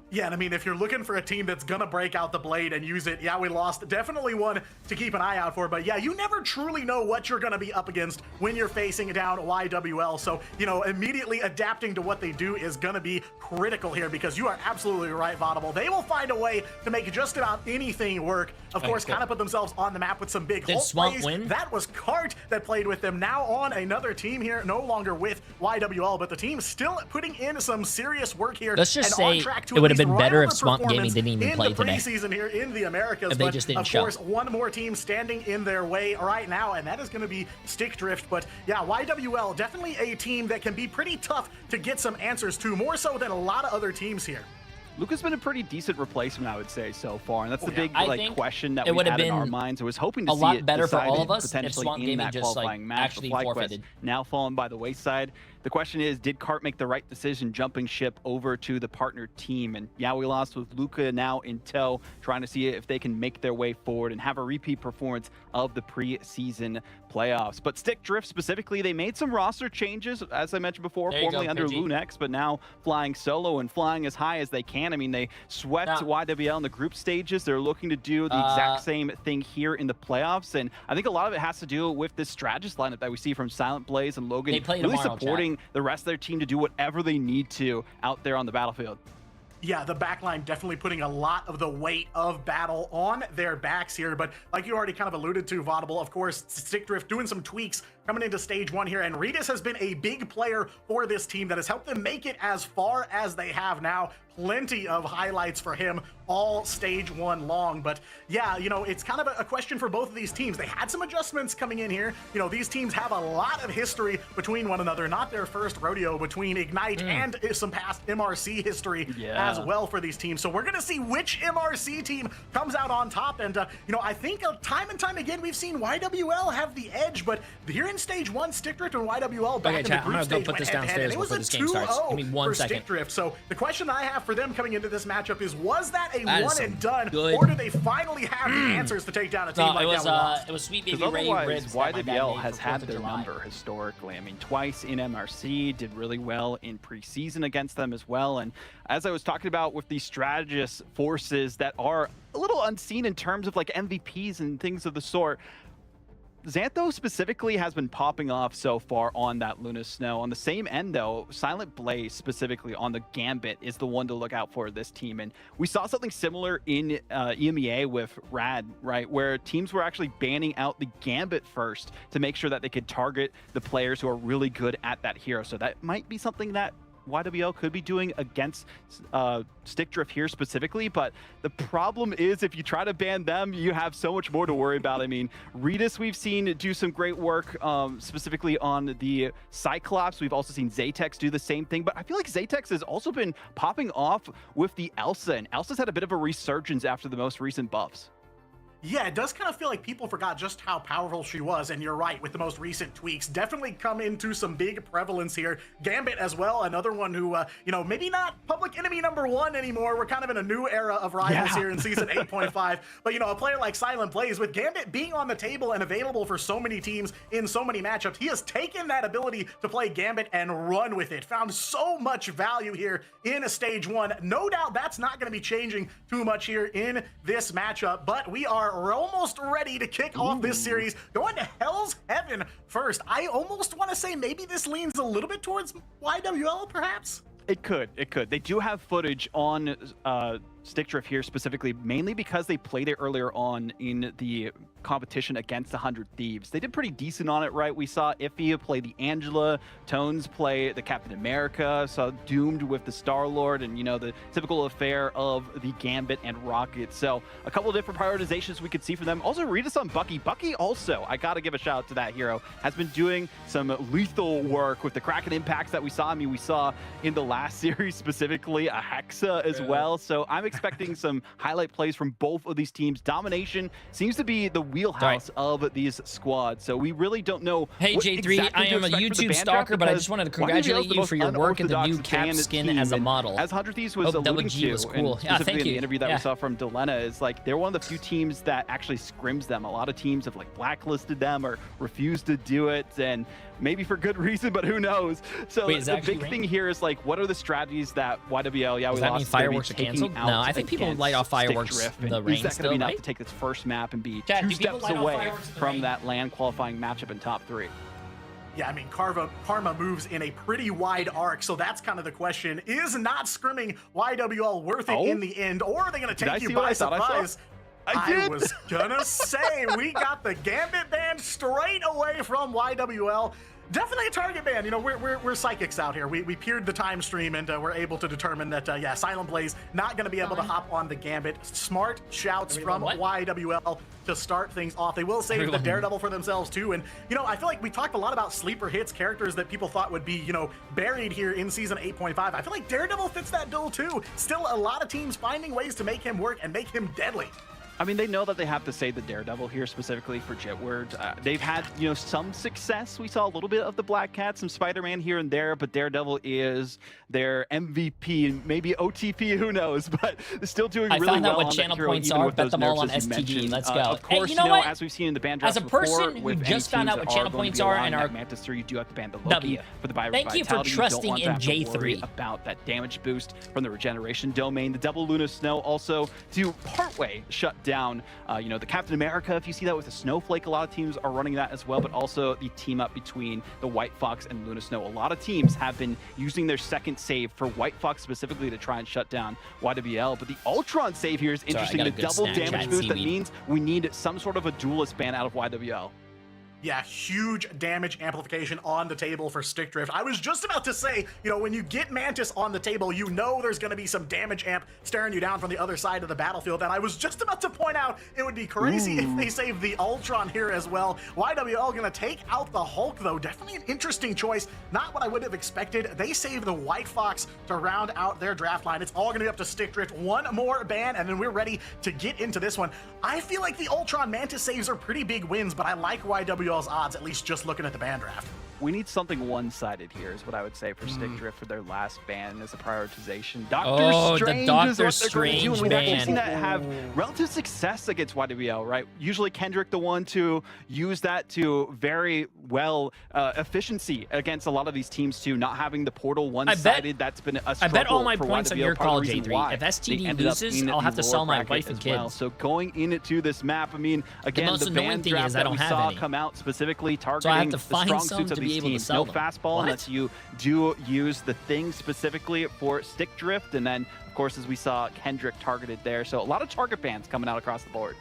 Yeah, and I mean, if you're looking for a team that's gonna break out the Blade and use it, yeah, we lost. Definitely one to keep an eye out for. But yeah, you never truly know what you're gonna be up against when you're facing down YWL. So, you know, immediately adapting to what they do is gonna be critical here because you are absolutely right, Vaudible. They will find a way to make just about anything work. Of course, kind of put themselves on the map with some big Hulk plays. That was Cart that played with them. Now on another team here, no longer with YWL, but the team still putting in some serious work here. Let's just and say on track to it would have at least been better if rival Swamp Gaming performance didn't even play in the today. preseason here in the Americas. If they but just didn't of show. course, one more team standing in their way right now, and that is going to be Stick Drift. But yeah, YWL, definitely a team that can be pretty tough to get some answers to, more so than a lot of other teams here. Luca's been a pretty decent replacement, I would say, so far, and that's the big I like think question that it we would have had in our been minds. I was hoping to a see lot it better for all decided of us if potentially Swamp in Gaming that just, like, qualifying match. actually FlyQuest forfeited. now fallen by the wayside. The question is, did Cart make the right decision jumping ship over to the partner team? And yeah, we lost with Luca now in tow, trying to see if they can make their way forward and have a repeat performance of the preseason playoffs. But Stick Drift specifically, they made some roster changes, as I mentioned before, formerly under Lunex, but now flying solo and flying as high as they can. I mean, they swept YWL in the group stages. They're looking to do the exact same thing here in the playoffs. And I think a lot of it has to do with this strategist lineup that we see from Silent Blaze and Logan, really supporting the rest of their team to do whatever they need to out there on the battlefield. Yeah, the backline definitely putting a lot of the weight of battle on their backs here. But like you already kind of alluded to, Vaudible, of course, Stick Drift doing some tweaks coming into stage 1 here. And Redis has been a big player for this team that has helped them make it as far as they have now. Plenty of highlights for him all stage 1 long. But yeah, you know, it's kind of a question for both of these teams. They had some adjustments coming in here. You know, these teams have a lot of history between one another, not their first rodeo between Ignite and some past MRC history as well for these teams. So we're going to see which MRC team comes out on top. And, you know, I think time and time again, we've seen YWL have the edge, but here in stage 1, Stick Drift and YWL back in the group stage went head-to-head, and it was a 2-0 for Stick Drift. So the question I have for them coming into this matchup is, was that a one and done, or do they finally have the answers to take down a team like that? It was Sweet Baby Ray Ribs. YWL has had their number historically. I mean, twice in MRC, did really well in preseason against them as well. And as I was talking about with these strategist forces that are a little unseen in terms of like MVPs and things of the sort, Xantho specifically has been popping off so far on that Luna Snow. On the same end, though, Silent Blaze specifically on the Gambit is the one to look out for this team. And we saw something similar in EMEA with Rad, right, where teams were actually banning out the Gambit first to make sure that they could target the players who are really good at that hero. So that might be something that YWL could be doing against Stick Drift here specifically, but the problem is if you try to ban them, you have so much more to worry about. I mean, Redis we've seen do some great work specifically on the Cyclops. We've also seen Zatex do the same thing, but I feel like Zatex has also been popping off with the Elsa, and Elsa's had a bit of a resurgence after the most recent buffs. Yeah, it does kind of feel like people forgot just how powerful she was, and you're right, with the most recent tweaks, definitely come into some big prevalence here. Gambit as well, another one who, you know, maybe not public enemy #1 anymore. We're kind of in a new era of rivals here in season 8.5, but you know, a player like Silent Blaze, with Gambit being on the table and available for so many teams in so many matchups, he has taken that ability to play Gambit and run with it. Found so much value here in a stage 1. No doubt that's not going to be changing too much here in this matchup, but we are almost ready to kick off this series, going to Hell's Heaven first. I almost want to say maybe this leans a little bit towards YWL, perhaps? It could. They do have footage on Stick Drift here specifically, mainly because they played it earlier on in the competition against the 100 Thieves. They did pretty decent on it, right? We saw Iffy play the Angela, Tones play the Captain America, saw Doomed with the Star-Lord, and, you know, the typical affair of the Gambit and Rocket. So a couple of different prioritizations we could see from them. Also, read us on Bucky. Bucky also, I got to give a shout out to that hero, has been doing some lethal work with the Kraken impacts that we saw. I mean, we saw in the last series specifically a Hexa as well. So I'm expecting some highlight plays from both of these teams. Domination seems to be the wheelhouse of these squads. So we really don't know. Hey, Jay3, I am a YouTube stalker, but I just wanted to congratulate you for your work in the new cap skin as a model. As 100 Thieves was alluding to, was cool. and Yeah, specifically thank in you. the interview that we saw from Delena, is like they're one of the few teams that actually scrims them. A lot of teams have like blacklisted them or refused to do it, and maybe for good reason, but who knows? So Wait, the big thing here is like, what are the strategies that YWL? Yeah, Does we that lost. mean fireworks are canceled? No, I think people light off fireworks in the rain Is that going to still, be enough right? to take this first map and be Chad, 2 do people steps light off away fireworks in the from rain? that LAN qualifying matchup in top 3? Yeah, I mean, Karma moves in a pretty wide arc, so that's kind of the question. Is not scrimming YWL worth it in the end, or are they going to take you by surprise? I was gonna say, we got the Gambit ban straight away from YWL. Definitely a target ban. You know, we're psychics out here. We peered the time stream and we're able to determine that, yeah, Silent Blaze not going to be able to hop on the Gambit. Smart shouts from YWL to start things off. They will save the Daredevil for themselves too. And, you know, I feel like we talked a lot about sleeper hits, characters that people thought would be, you know, buried here in season 8.5. I feel like Daredevil fits that bill too. Still a lot of teams finding ways to make him work and make him deadly. I mean, they know that they have to save the Daredevil here specifically for Jitward. They've had, you know, some success. We saw a little bit of the Black Cat, some Spider-Man here and there, but Daredevil is their MVP and maybe OTP, who knows, but still doing really well. I found out what on channel that hero, points even are. with Bet those them all on nerfs, as you STD. mentioned. Let's go. Of course, hey, you know what? As we've seen in the ban As drafts a person before, who with just any found out teams what that channel are going points to be are aligned and at are Mantis 3, you do have to ban the W. Loki for the Virus Thank you for Vitality. trusting You don't in want to have to worry Jay3. about that damage boost from the regeneration domain. The double Luna Snow also to partway shut down, you know, the Captain America. If you see that with the Snowflake, a lot of teams are running that as well, but also the team up between the White Fox and Luna Snow. A lot of teams have been using their second save for White Fox specifically to try and shut down YWL, but the Ultron save here is interesting. The double damage boost, that means we need some sort of a duelist ban out of YWL. Yeah, huge damage amplification on the table for Stick Drift. I was just about to say, you know, when you get Mantis on the table, you know there's going to be some damage amp staring you down from the other side of the battlefield. And I was just about to point out, it would be crazy if they save the Ultron here as well. YWL going to take out the Hulk, though. Definitely an interesting choice. Not what I would have expected. They save the White Fox to round out their draft line. It's all going to be up to Stick Drift. One more ban, and then we're ready to get into this one. I feel like the Ultron Mantis saves are pretty big wins, but I like YWL's odds, at least just looking at the ban draft. We need something one-sided here, is what I would say for Stick Drift for their last ban as a prioritization. The Doctor Strange Doctor is what they're going to do, and we've Strange actually seen that ban. have relative success against YWL, right? Usually Kendrick the one to use that to very well efficiency against a lot of these teams too, not having the portal one-sided. That's been a struggle. I bet all my for points on YWL, your part call, of the reason Jay3. why If they STD ended up loses, in I'll the have to lower sell my bracket wife and as well. kids. So going into this map, I mean, again, most the annoying ban thing draft is I that don't we have saw any. come out specifically So I have targeting to the find strong some suits to of be these able to teams. sell No them. fastball What? unless you do use the thing specifically for Stick Drift, and then of course as we saw Kendrick targeted there. So a lot of target bans coming out across the board.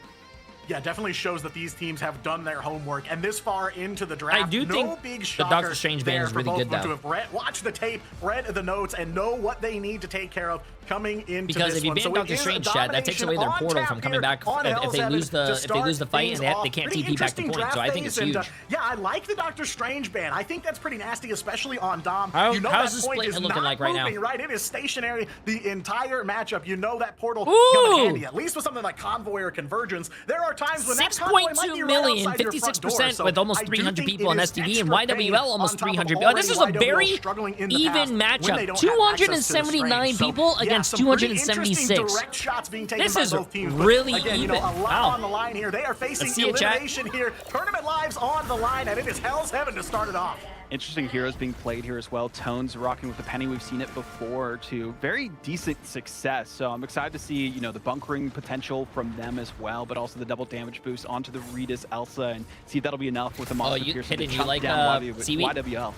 Yeah, definitely shows that these teams have done their homework, and this far into the draft, I do think big the shocker Doctor Strange ban there is for really both good, of them though. to have watched the tape, read the notes, and know what they need to take care of coming into Because this if you one. ban So it Doctor is Strange, Chad, that takes away their domination portal on from tap coming here back on if they L7 lose to the fight start and they things can't off. TP back to Pretty point. So I think interesting it's draft huge. phase, and, yeah, I like the Doctor Strange ban. I think that's pretty nasty, especially on Dom. How's you know the that point split is looking not like right now? moving, right? It is stationary the entire matchup. You know that portal Ooh! coming handy, at least with something like Convoy or Convergence. There are times when that Convoy might be 6.2 right million, outside your front door. 56% So with almost I do 300 think people it on is STD and extra pain YWL almost on top of 300 people. already This is a YWL very struggling in the even past when they matchup. don't have access to the 279 Strange. So, people yeah, against some pretty 276. interesting direct shots being taken This by is both teams. But really again, you know, even. a lot Wow. on the line here. They are facing Let's see it, chat. elimination here. Tournament lives on the line, and it is hell's heaven to start it off. Interesting heroes being played here as well. Tones rocking with the Penny. We've seen it before to very decent success. So I'm excited to see, you know, the bunkering potential from them as well, but also the double damage boost onto the Regis Elsa and see if that'll be enough with the monster piercer to Hidden, you chunk like down seaweed? YWL.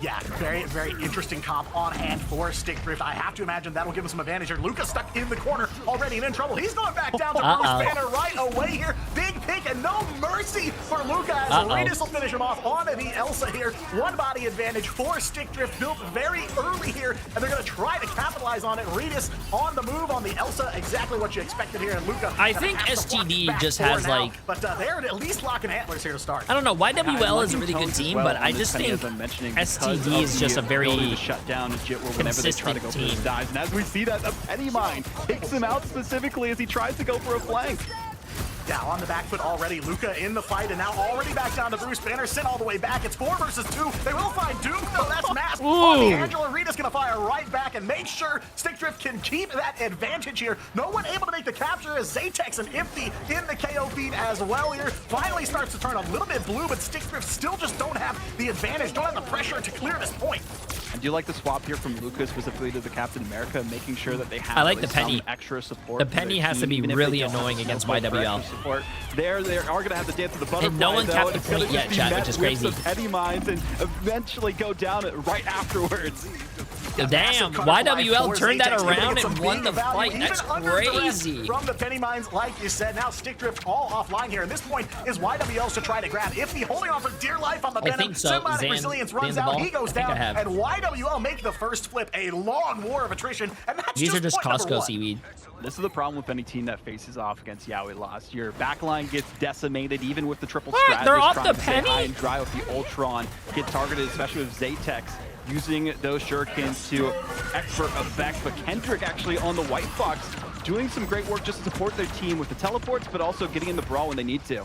Yeah, very, very interesting comp on hand for Stick Drift. I have to imagine that'll give him some advantage here. Luca's stuck in the corner already and in trouble. He's going back down to Bruce Banner right away here. Big pick and no mercy for Luca as Regis will finish him off on the Elsa here. One body advantage for Stick Drift built very early here, and they're going to try to capitalize on it. Regis on the move on the Elsa, exactly what you expected here. And Luca, I think STD just has now, like, but they're at least locking antlers here to start. I don't know. YWL is a really good team, but I just think STD is just a very shut down whenever they try to go for his dives. And as we see that, the Penny Mine takes him out specifically as he tries to go for a flank. Yeah, on the back foot already. Luca in the fight, and now already back down to Bruce Banner. Sent all the way back. It's 4 versus 2. They will find Doom, though. That's Mask. On the Angela, Rita's going to fire right back and make sure Stick Drift can keep that advantage here. No one able to make the capture as Zatex and Iffy in the KO feed as well here. Finally starts to turn a little bit blue, but Stick Drift still just don't have the advantage, don't have the pressure to clear this point. I do like the swap here from Luca specifically to the Captain America, making sure that they have I like the Penny. Extra support. The Penny has to be really annoying against YWL. They are going to have to dance to the butterfly. And no one tapped the point yet, chat, which is crazy. Penny mines and eventually go down right afterwards. Damn, YWL turned that around and won the fight. That's crazy. From the Penny Mines, like you said, now Stick Drift all offline here. And this point is YWL's to try to grab. Iffy holding on for dear life on the Venom. Symbiotic Resilience runs out, he goes down, and YWL make the first flip. A long war of attrition, and that's These are just Costco seaweed. This is the problem with any team that faces off against Yaoi Lost. Your backline gets decimated even with the triple strat. They're off the Penny? High and dry with the Ultron. Get targeted, especially with Zatex. Using those shurikens to expert effect, but Kendrick actually on the White Fox doing some great work just to support their team with the teleports, but also getting in the brawl when they need to.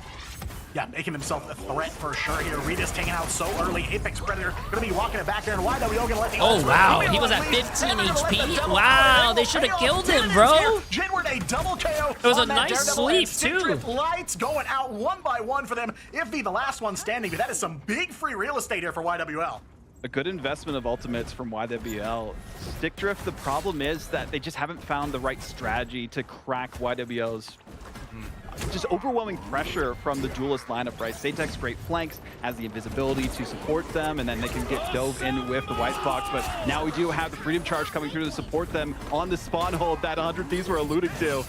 Yeah, making himself a threat for sure here. Rita's taking out so early. Apex Predator going to be walking it back there, and YWL going to let the wow, he was at 15 HP. Wow, they should have killed him, bro. Jedward a double KO. It was a nice sleep, too. Lights going out one by one for them. Iffy, the last one standing, but that is some big free real estate here for YWL. A good investment of ultimates from YWL. Stick Drift, the problem is that they just haven't found the right strategy to crack YWL's just overwhelming pressure from the duelist lineup, right? Zatex great flanks, has the invisibility to support them, and then they can get dove in with the White Fox, but now we do have the Freedom Charge coming through to support them on the spawn hold that 100 Thieves were alluded to.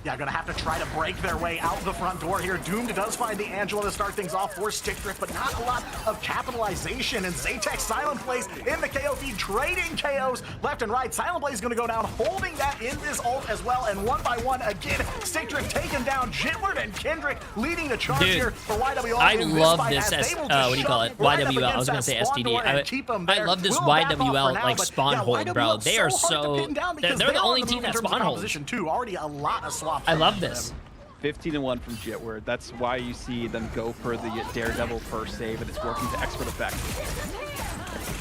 Yeah, gonna have to try to break their way out the front door here. Doomed does find the Angela to start things off for Stick Drift, but not a lot of capitalization. And Zatex Silent Blaze in the KO feed, trading KOs left and right. Silent Blaze is gonna go down, holding that in this ult as well. And one by one again, Stick Drift taken down. Jitward and Kendrick leading the charge here for YWL. I love this, what do you call it? YWL, I was gonna say STD. I love this YWL like spawn hold, bro. They are so, they're the only team that spawn holds. Already a lot of swaps. I love this. 15-1 from Jitward. That's why you see them go for the Daredevil first save, and it's working to expert effect.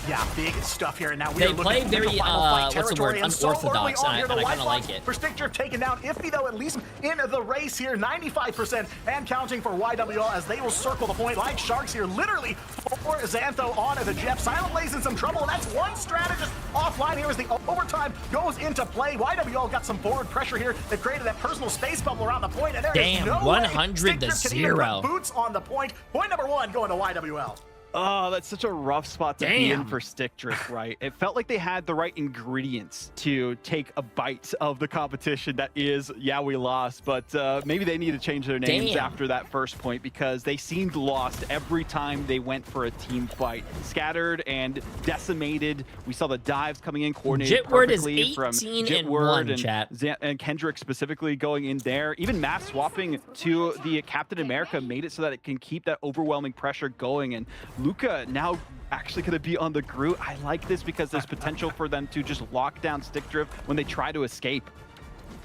Yeah, big stuff here. And now they play very, what's the word, unorthodox, and I kind of like it. For Stick Drift taken down, Iffy though, at least in the race here, 95% and counting for YWL as they will circle the point like sharks here, literally for Xantho on the Jeff. Silent Blaze in some trouble, and that's one strategist offline here as the overtime goes into play. YWL got some forward pressure here. They've created that personal space bubble around the point, and there is no 100 to 0. Boots on the point. Point number 1 going to YWL. Oh, that's such a rough spot to be in for Stick Drift, right? It felt like they had the right ingredients to take a bite of the competition that is, yeah, we lost, but maybe they need to change their names after that first point because they seemed lost every time they went for a team fight. Scattered and decimated. We saw the dives coming in coordinated perfectly from Jitward and Kendrick specifically going in there. Even mass swapping to the Captain America made it so that it can keep that overwhelming pressure going, and Luca now actually going to be on the Groot. I like this because there's potential for them to just lock down Stick Drift when they try to escape.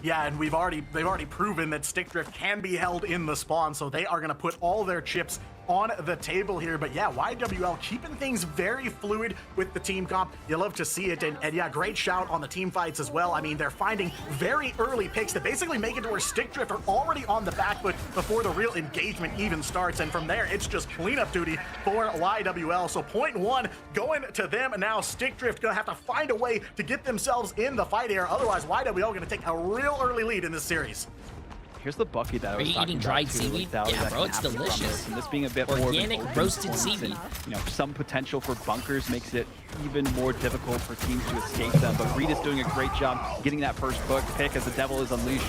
Yeah, and they've already proven that Stick Drift can be held in the spawn, so they are going to put all their chips on the table here. But yeah, YWL keeping things very fluid with the team comp. You love to see it, and yeah, great shout on the team fights as well. I mean, they're finding very early picks that basically make it to where Stick Drift are already on the back foot before the real engagement even starts, and from there, it's just cleanup duty for YWL. So point 1 going to them, and now Stick Drift gonna have to find a way to get themselves in the fight here. Otherwise, YWL gonna take a real early lead in this series. here's the bucket that I Are was you talking eating about dried too, seaweed? that Yeah, that bro, can it's happen from delicious. this, and this being a bit Organic more of an roasted open seaweed. and, some potential for bunkers makes it even more difficult for teams to escape them. But Reed is doing a great job getting that first book pick as the devil is unleashed.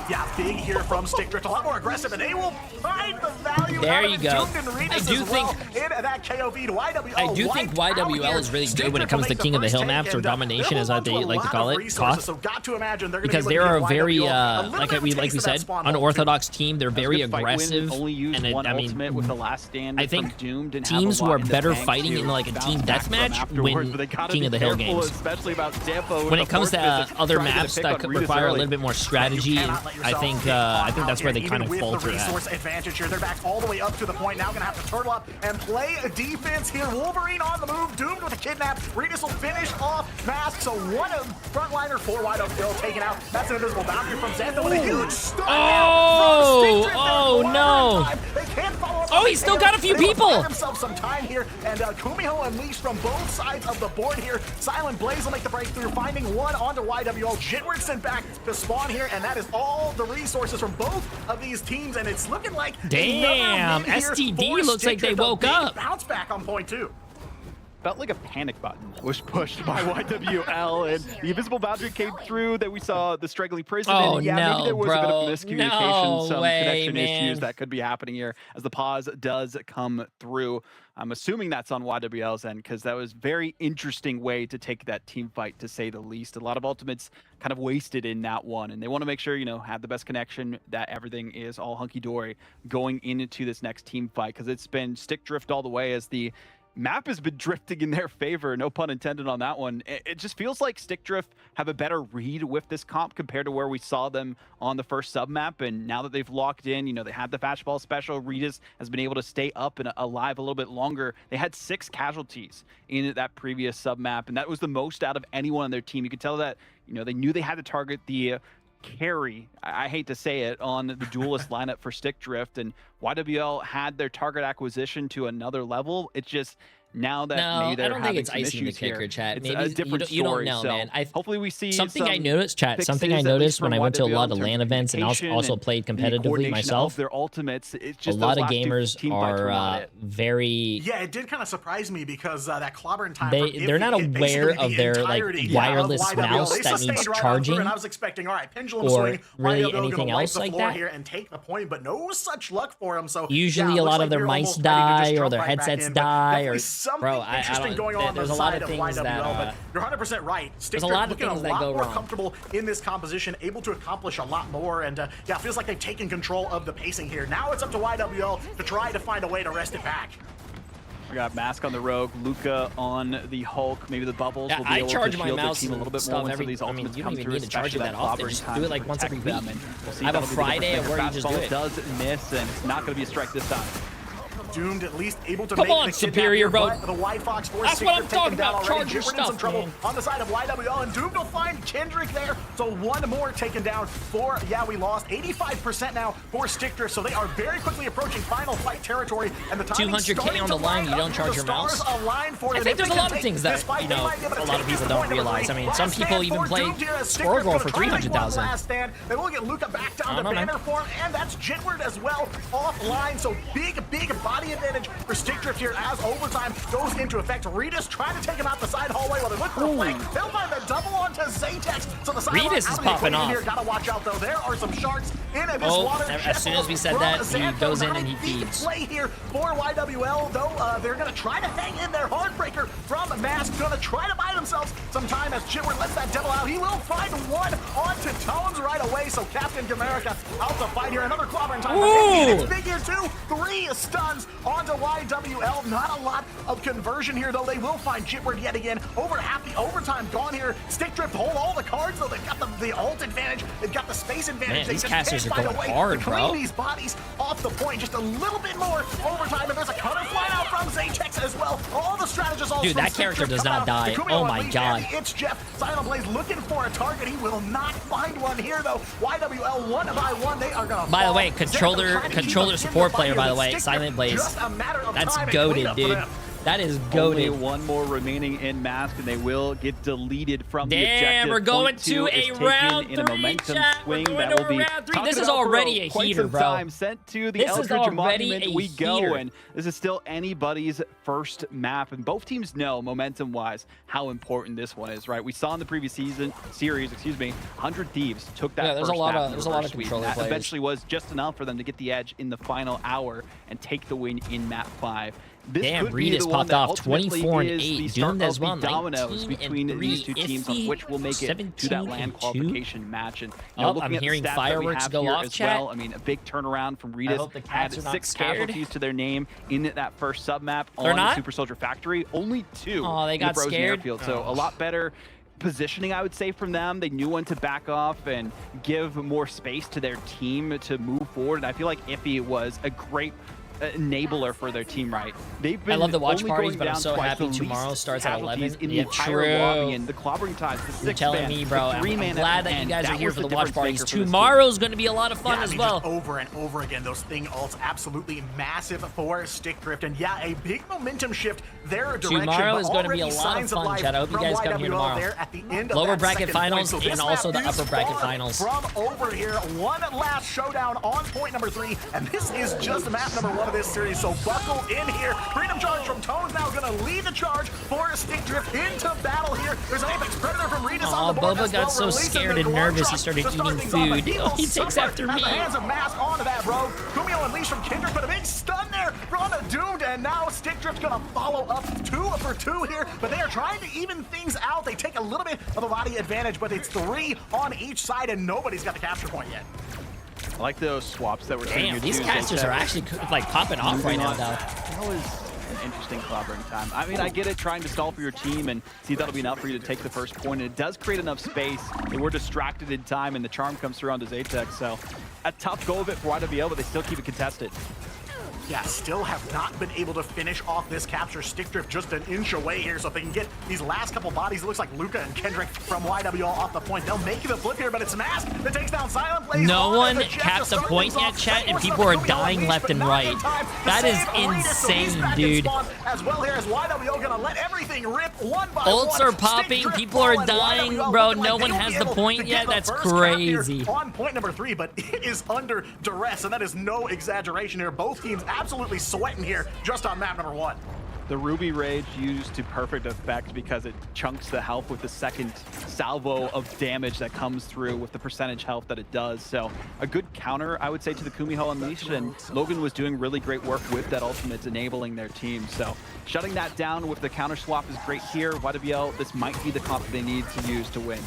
Yeah, big here from Stick Drift, a lot more aggressive, and they will find the value. There you go. I do think in that KOV to YWL. I do think YWL is really good when it comes to King of the Hill maps or domination, as what they like to call it. So got to imagine they're because they're a very like we said, unorthodox team. They're very aggressive, and I mean, with the last stand I think Doomed teams who are better fighting in like a team deathmatch win King of the Hill games. Especially about Zampo when it comes to other maps that require a little bit more strategy, I think that's where they kind of falter at. Resource advantage here. They're back all the way up to the point. Now gonna have to turtle up and play a defense here. Wolverine on the move. Doomed with a kidnap. Regis will finish off Mask. So one frontliner for YWL taken out. That's an invisible boundary from Xantho with a huge stun. Oh no! They can't follow up. Oh, he's still got a few people. Himself some time here, and Kumiho unleashed from both sides of the board here. Silent Blaze will make the breakthrough, finding one onto YWL. Jitward sent back to spawn here, and that is all the resources from both of these teams, and it's looking like damn STD looks like they woke up. Bounce back on point two. Felt like a panic button was pushed by YWL, and the invisible boundary came through. That we saw the straggling prison. Oh, and yeah, no, maybe there was bro. a bit of miscommunication, some connection man. issues that could be happening here as the pause does come through. I'm assuming that's on YWL's end because that was very interesting way to take that team fight, to say the least. A lot of ultimates kind of wasted in that one, and they want to make sure, have the best connection, that everything is all hunky-dory going into this next team fight, because it's been stick drift all the way as the map has been drifting in their favor, no pun intended on that one. It just feels like Stick Drift have a better read with this comp compared to where we saw them on the first sub map, and now that they've locked in, they had the fastball special. Regis has been able to stay up and alive a little bit longer. They had 6 casualties in that previous sub map, and that was the most out of anyone on their team. You could tell that they knew they had to target the carry, I hate to say it, on the duelist lineup for Stick Drift, and YWL had their target acquisition to another level. It's just now that maybe they're I don't think it's having some icing the issues here, kicker, chat. it's Maybe a different you don't story. know, So man. hopefully we see something I some noticed, chat. Something I fixes, at least noticed when from I went to a YWL lot in of terms LAN events and also communication played the competitively coordination myself. of their ultimates. It's A just lot those of last two gamers team fights were not are it. very. Yeah, it did kind of surprise me because that clobbering time. They're not aware of their like wireless mouse that needs charging, and I was expecting, all right, pendulum or swing, really YWL anything gonna else wipe like the floor that. here and take the point, but no such luck for them. So Usually yeah, a lot looks of their they're mice almost ready to just die or jump their right back headsets in, but die, definitely or something bro, I interesting don't. going on There's the a lot side of of things YWL, that. but you're 100% right. There's a lot of looking things a that lot go more wrong. comfortable in this composition, able to accomplish a lot more, and yeah, it feels like they've taken control of the pacing here. Now it's up to YWL to try to find a way to wrest it back. We got Mask on the Rogue, Luca on the Hulk. Maybe the bubbles will be able to shield their team a little bit more when these ultimates you come don't even through, need to charge it especially that often. clobbering Just time do it to like once every week. protect them, and we'll see I have a that'll be the Friday difference maker. where you just do Fastball it. does miss, and it's not going to be a strike this time. Doomed at least able to Come make on, the Superior, bro. The White Fox force That's what I'm talking about. Charge your in some stuff, trouble man. on the side of YWL, and Doomed will find Kendrick there. So one more taken down for, yeah, we lost 85% now for Stick Drift. So they are very quickly approaching final fight territory, and the timing 200K on the line, you don't charge your mouse. I think there's a lot of things that a lot of people don't realize. I mean, some people even play Squirrel for 300,000. They will get Luca back down to banner form, and that's Jitward as well offline. So big body advantage for Stick Drift here as overtime goes into effect. Regis trying to take him out the side hallway while they look for a flank. They'll find the double onto Zatex. So the side Regis is popping off. Here. Gotta watch out though. There are some sharks in this water. As soon as we said that, he goes in and he feeds. Play here for YWL though. They're gonna try to hang in their Heartbreaker from Mask. Gonna try to buy themselves some time as Jitward lets that devil out. He will find one onto Tones right away. So Captain Gamerica out to fight here. Another clobbering time. It's big here too. 3 stuns onto YWL. Not a lot of conversion here though. They will find Jitward yet again. Over half the overtime gone here. Stick Drift hold all the cards though. They've got the ult advantage. They've got the space advantage. Man, they these just casters can't are find going a way hard, to bro. clean these bodies off the point. Just a little bit more overtime, and there's a cutter flying out from Zatex as well. All the strategists all Dude, that character does not die. Oh my god. It's Jeff. Silent Blaze looking for a target. He will not find one here though. YWL one by one. They are gonna. By the way, controller support player. By the way, Silent Blaze. That's goated, dude. That is Only goated. one more remaining in Mask, and they will get deleted from the objective. Damn, we're going Point to two a is taken round in a 3, momentum chat. swing We're going that to will be round 3. talked This is about for already a quite heater, some bro. time. Sent to the This is Eldridge already Monument a we go, heater. and this is still anybody's first map, and both teams know momentum-wise how important this one is, right? We saw in the previous series, 100 Thieves took that there's first a lot map of in the there's a lot of reverse sweep. controller That players. eventually was just enough for them to get the edge in the final hour and take the win in map 5. This Damn, could be Reedus the one popped that off ultimately 24 and is 8. the start Doomed as of well, the dominoes 19 between and these 3. two teams on which will make it to that land 17-2. qualification match. And Oh, looking I'm at the hearing stats fireworks that we have go here off, as chat. well. I mean, a big turnaround from I Reedus. hope the Had cats are not 6 scared. casualties to their name in that first sub map They're on not? the Super Soldier Factory. Only 2 Oh, they in got the Frozen scared? Airfield. So Oh. a lot better positioning, I would say, from them. They knew when to back off and give more space to their team to move forward. And I feel like Iffy was a great enabler for their team, right? They've been I love the watch only parties, going but I'm down so twice, happy the tomorrow least starts at casualties 11. in the Yeah, entire true. lobby, and the clobbering times, the You're 6 telling man, me, bro. the 3 I'm man glad at that the you end. guys are That here was for the the watch difference parties. maker for this team. Tomorrow's going to be a lot of fun Yeah, I as mean, well. just over and over again, those thing ults absolutely massive for Stick Drift. And yeah, a big momentum shift their direction. Tomorrow but is going to be a already lot of signs fun, life chat. I hope you from guys come here YWL tomorrow. there at the end of Lower that bracket second finals point. So and this also map the is upper bracket far finals. From over here, one last showdown on point number 3, and this is just map number 1 of this series. So buckle in here. Freedom Charge from Tone's now going to lead the charge for Stick Drift into battle here. There's an Apex Predator from Reedus on the board. Boba as got well, so releasing scared the and Glove nervous he Drop started to start eating things off, but food. will He takes suffer after at me. the hands of Mask onto that, bro. Kumio Unleashed from Kendrick, but a big stun there from Doomed, and now Stick Drift's going to follow up 2 for 2 here, but they are trying to even things out. They take a little bit of a body advantage, but it's 3 on each side, and nobody's got the capture point yet. I like those swaps that we're seeing Damn, here, these too. casters are actually like popping off right now, though. That was an interesting clobbering time. I mean, I get it, trying to stall for your team and see if that'll be enough for you to take the first point, and it does create enough space. They were distracted in time, and the charm comes through onto Zaytex, so a tough go of it for YWL, but they still keep it contested. Yeah, still have not been able to finish off this capture. Stick Drift just an inch away here, so if they can get these last couple bodies, it looks like Luca and Kendrick from YWL off the point. They'll make the flip here, but it's Mask that takes down Silent Blaze. No one capped the point yet, chat, and people are dying left and right. That is insane, dude. As well here as YWL gonna let everything rip one by Ults one. are popping, people are dying, bro. No one has the point yet. That's crazy. On point number 3, but it is under duress, and that is no exaggeration here. Both teams absolutely sweating here just on map number 1. The Ruby Rage used to perfect effect because it chunks the health with the second salvo of damage that comes through with the percentage health that it does. So a good counter, I would say, to the Kumiho Unleashed, and Logan was doing really great work with that ultimate, enabling their team. So shutting that down with the counter swap is great here. YWL, this might be the comp they need to use to win.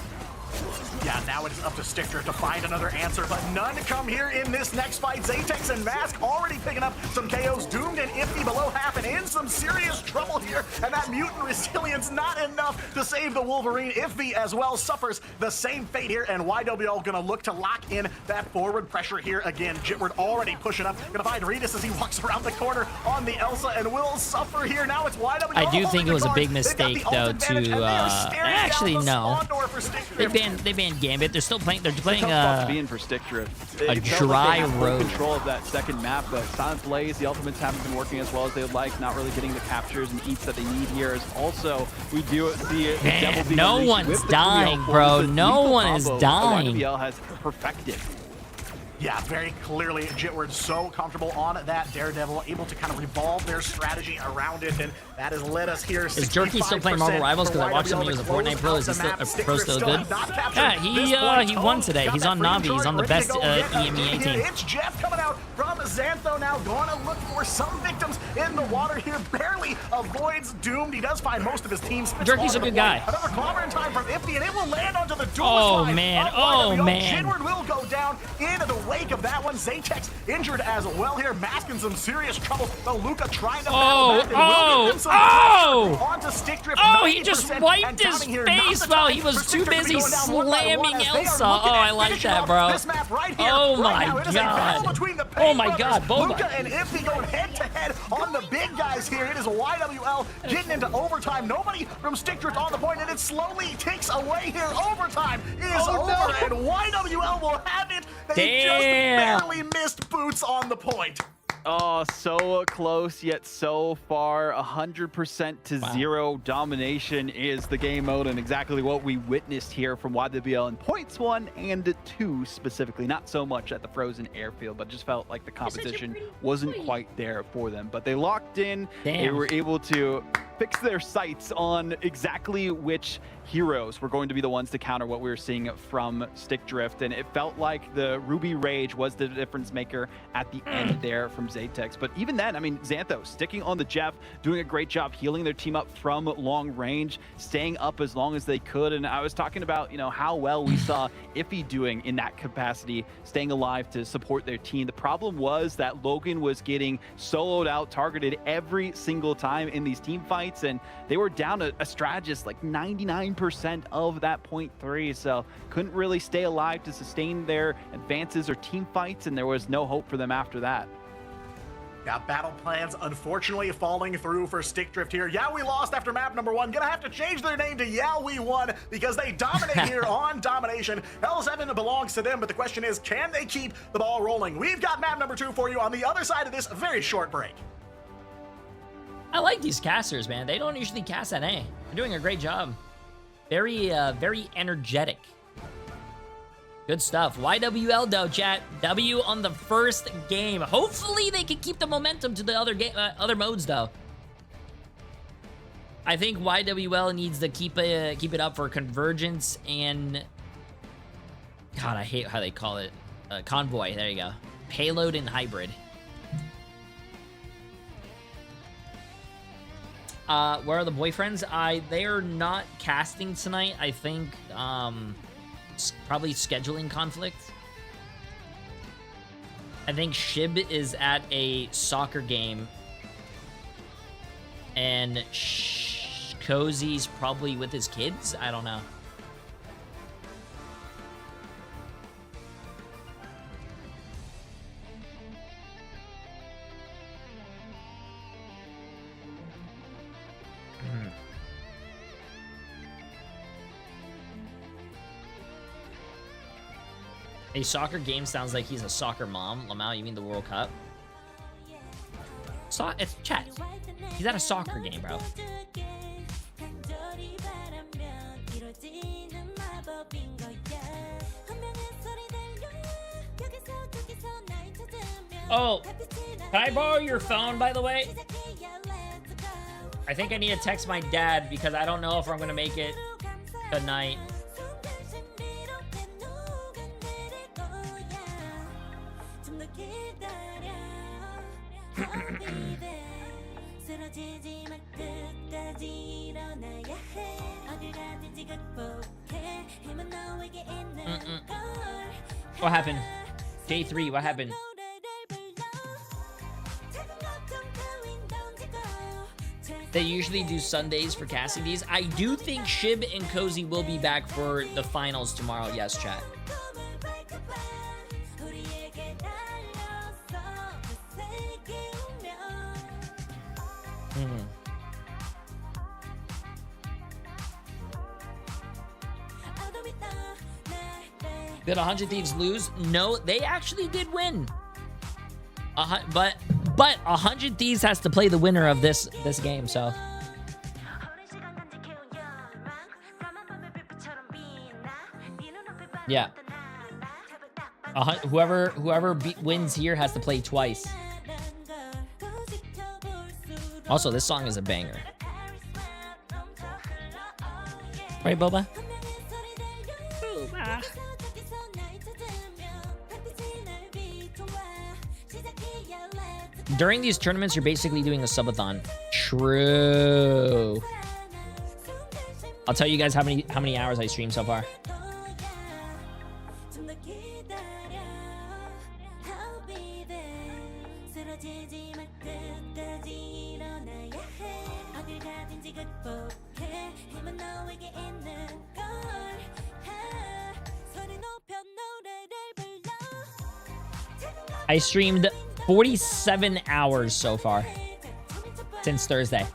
Yeah, now it is up to Stick Drift to find another answer, but none come here in this next fight. Zaytex and Mask already picking up some KOs. Doomed and Iffy below half and in some serious trouble here, and that mutant resilience not enough to save the Wolverine. Iffy as well suffers the same fate here, and YWL gonna look to lock in that forward pressure here again. Jitward already pushing up, gonna find Reedus as he walks around the corner on the Elsa and will suffer here. Now it's YWL. I do think it was a big mistake, though, to actually no. They banned Gambit. They're still playing. They're playing being for Stick Drift. A dry road. Control of that second map, but Silent Blaze, the ultimates haven't been working as well as they would like. Not really getting the captures and eats that they need here. As also, we do see the Devil being no unleashed one's with the dying, Kumiho bro. force. It's a No lethal one is combo dying. YWL has perfected. Yeah, very clearly Jitward so comfortable on that Daredevil, able to kind of revolve their strategy around it, and that has led us here. Is Jerky still playing Marvel Rivals? Because I watched him when he was a Fortnite pro. Is he still a pro still good? Yeah, he won today. He's on Navi. He's on the best EMEA team. It's Jeff coming out from Xantho now, going to look for some victims in the water here. Barely avoids Doomed. He does find most of his team. Jerky's a good guy. Another clobber in time from Iffy, and it will land onto the dual Oh slide man! of Oh YWL. man! Jitward will go down into the wake of that one. Zaytex injured as well here, masking some serious trouble. Though Luca trying to battle back and will get him some onto Stick Drift. Oh, he just wiped his face while he was too busy slamming Elsa. Oh, I like that, bro. Oh my god. Oh my god, Luca Boba. and Iffy going head to head on the big guys here. It is YWL getting into overtime. Nobody from Stick Drift on the point, and it slowly takes away here. Overtime is over, and YWL will have it. They just barely missed Boots on the point. Oh, so close yet so far. 100% to 0 domination is the game mode, and exactly what we witnessed here from YWL in points 1 and 2 specifically. Not so much at the frozen airfield, but just felt like the competition wasn't quite there for them. But they locked in. They were able to fix their sights on exactly which heroes were going to be the ones to counter what we were seeing from Stick Drift, and it felt like the Ruby Rage was the difference maker at the end there from Zatex. But even then, I mean, Xantho sticking on the Jeff, doing a great job healing their team up from long range, staying up as long as they could. And I was talking about, you know, how well we saw Iffy doing in that capacity, staying alive to support their team. The problem was that Logan was getting soloed out, targeted every single time in these team fights, and they were down a strategist like 99% of that 0.3, so couldn't really stay alive to sustain their advances or team fights, and there was no hope for them after that. Yeah, battle plans unfortunately falling through for Stick Drift here. Yeah, we lost after map number 1. Gonna have to change their name to Yeah, we won, because they dominate here on domination. Hell's Heaven belongs to them, but the question is, can they keep the ball rolling? We've got map number 2 for you on the other side of this very short break. I like these casters, man. They don't usually cast NA. They're doing a great job. Very energetic. Good stuff. YWL though, chat. W on the first game. Hopefully they can keep the momentum to the other game, other modes though. I think YWL needs to keep it up for Convergence and God, I hate how they call it. Convoy. There you go. Payload and Hybrid. Where are the boyfriends? They are not casting tonight. I think probably scheduling conflict. I think Shib is at a soccer game, and Cozy's probably with his kids. I don't know. A soccer game sounds like he's a soccer mom. Lamau, you mean the World Cup? It's chat. He's at a soccer game, bro. Oh, can I borrow your phone, by the way? I think I need to text my dad because I don't know if I'm gonna make it tonight. What happened? Jay3, what happened? They usually do Sundays for casting these. I do think Shib and Cozy will be back for the finals tomorrow. Yes, chat. Did 100 Thieves lose? No, they actually did win. But 100 Thieves has to play the winner of this game, so. Yeah. Whoever wins here has to play twice. Also, this song is a banger. Right, Boba? Boba. During these tournaments, you're basically doing a subathon. True. I'll tell you guys how many hours I streamed so far. I streamed 47 hours so far since Thursday.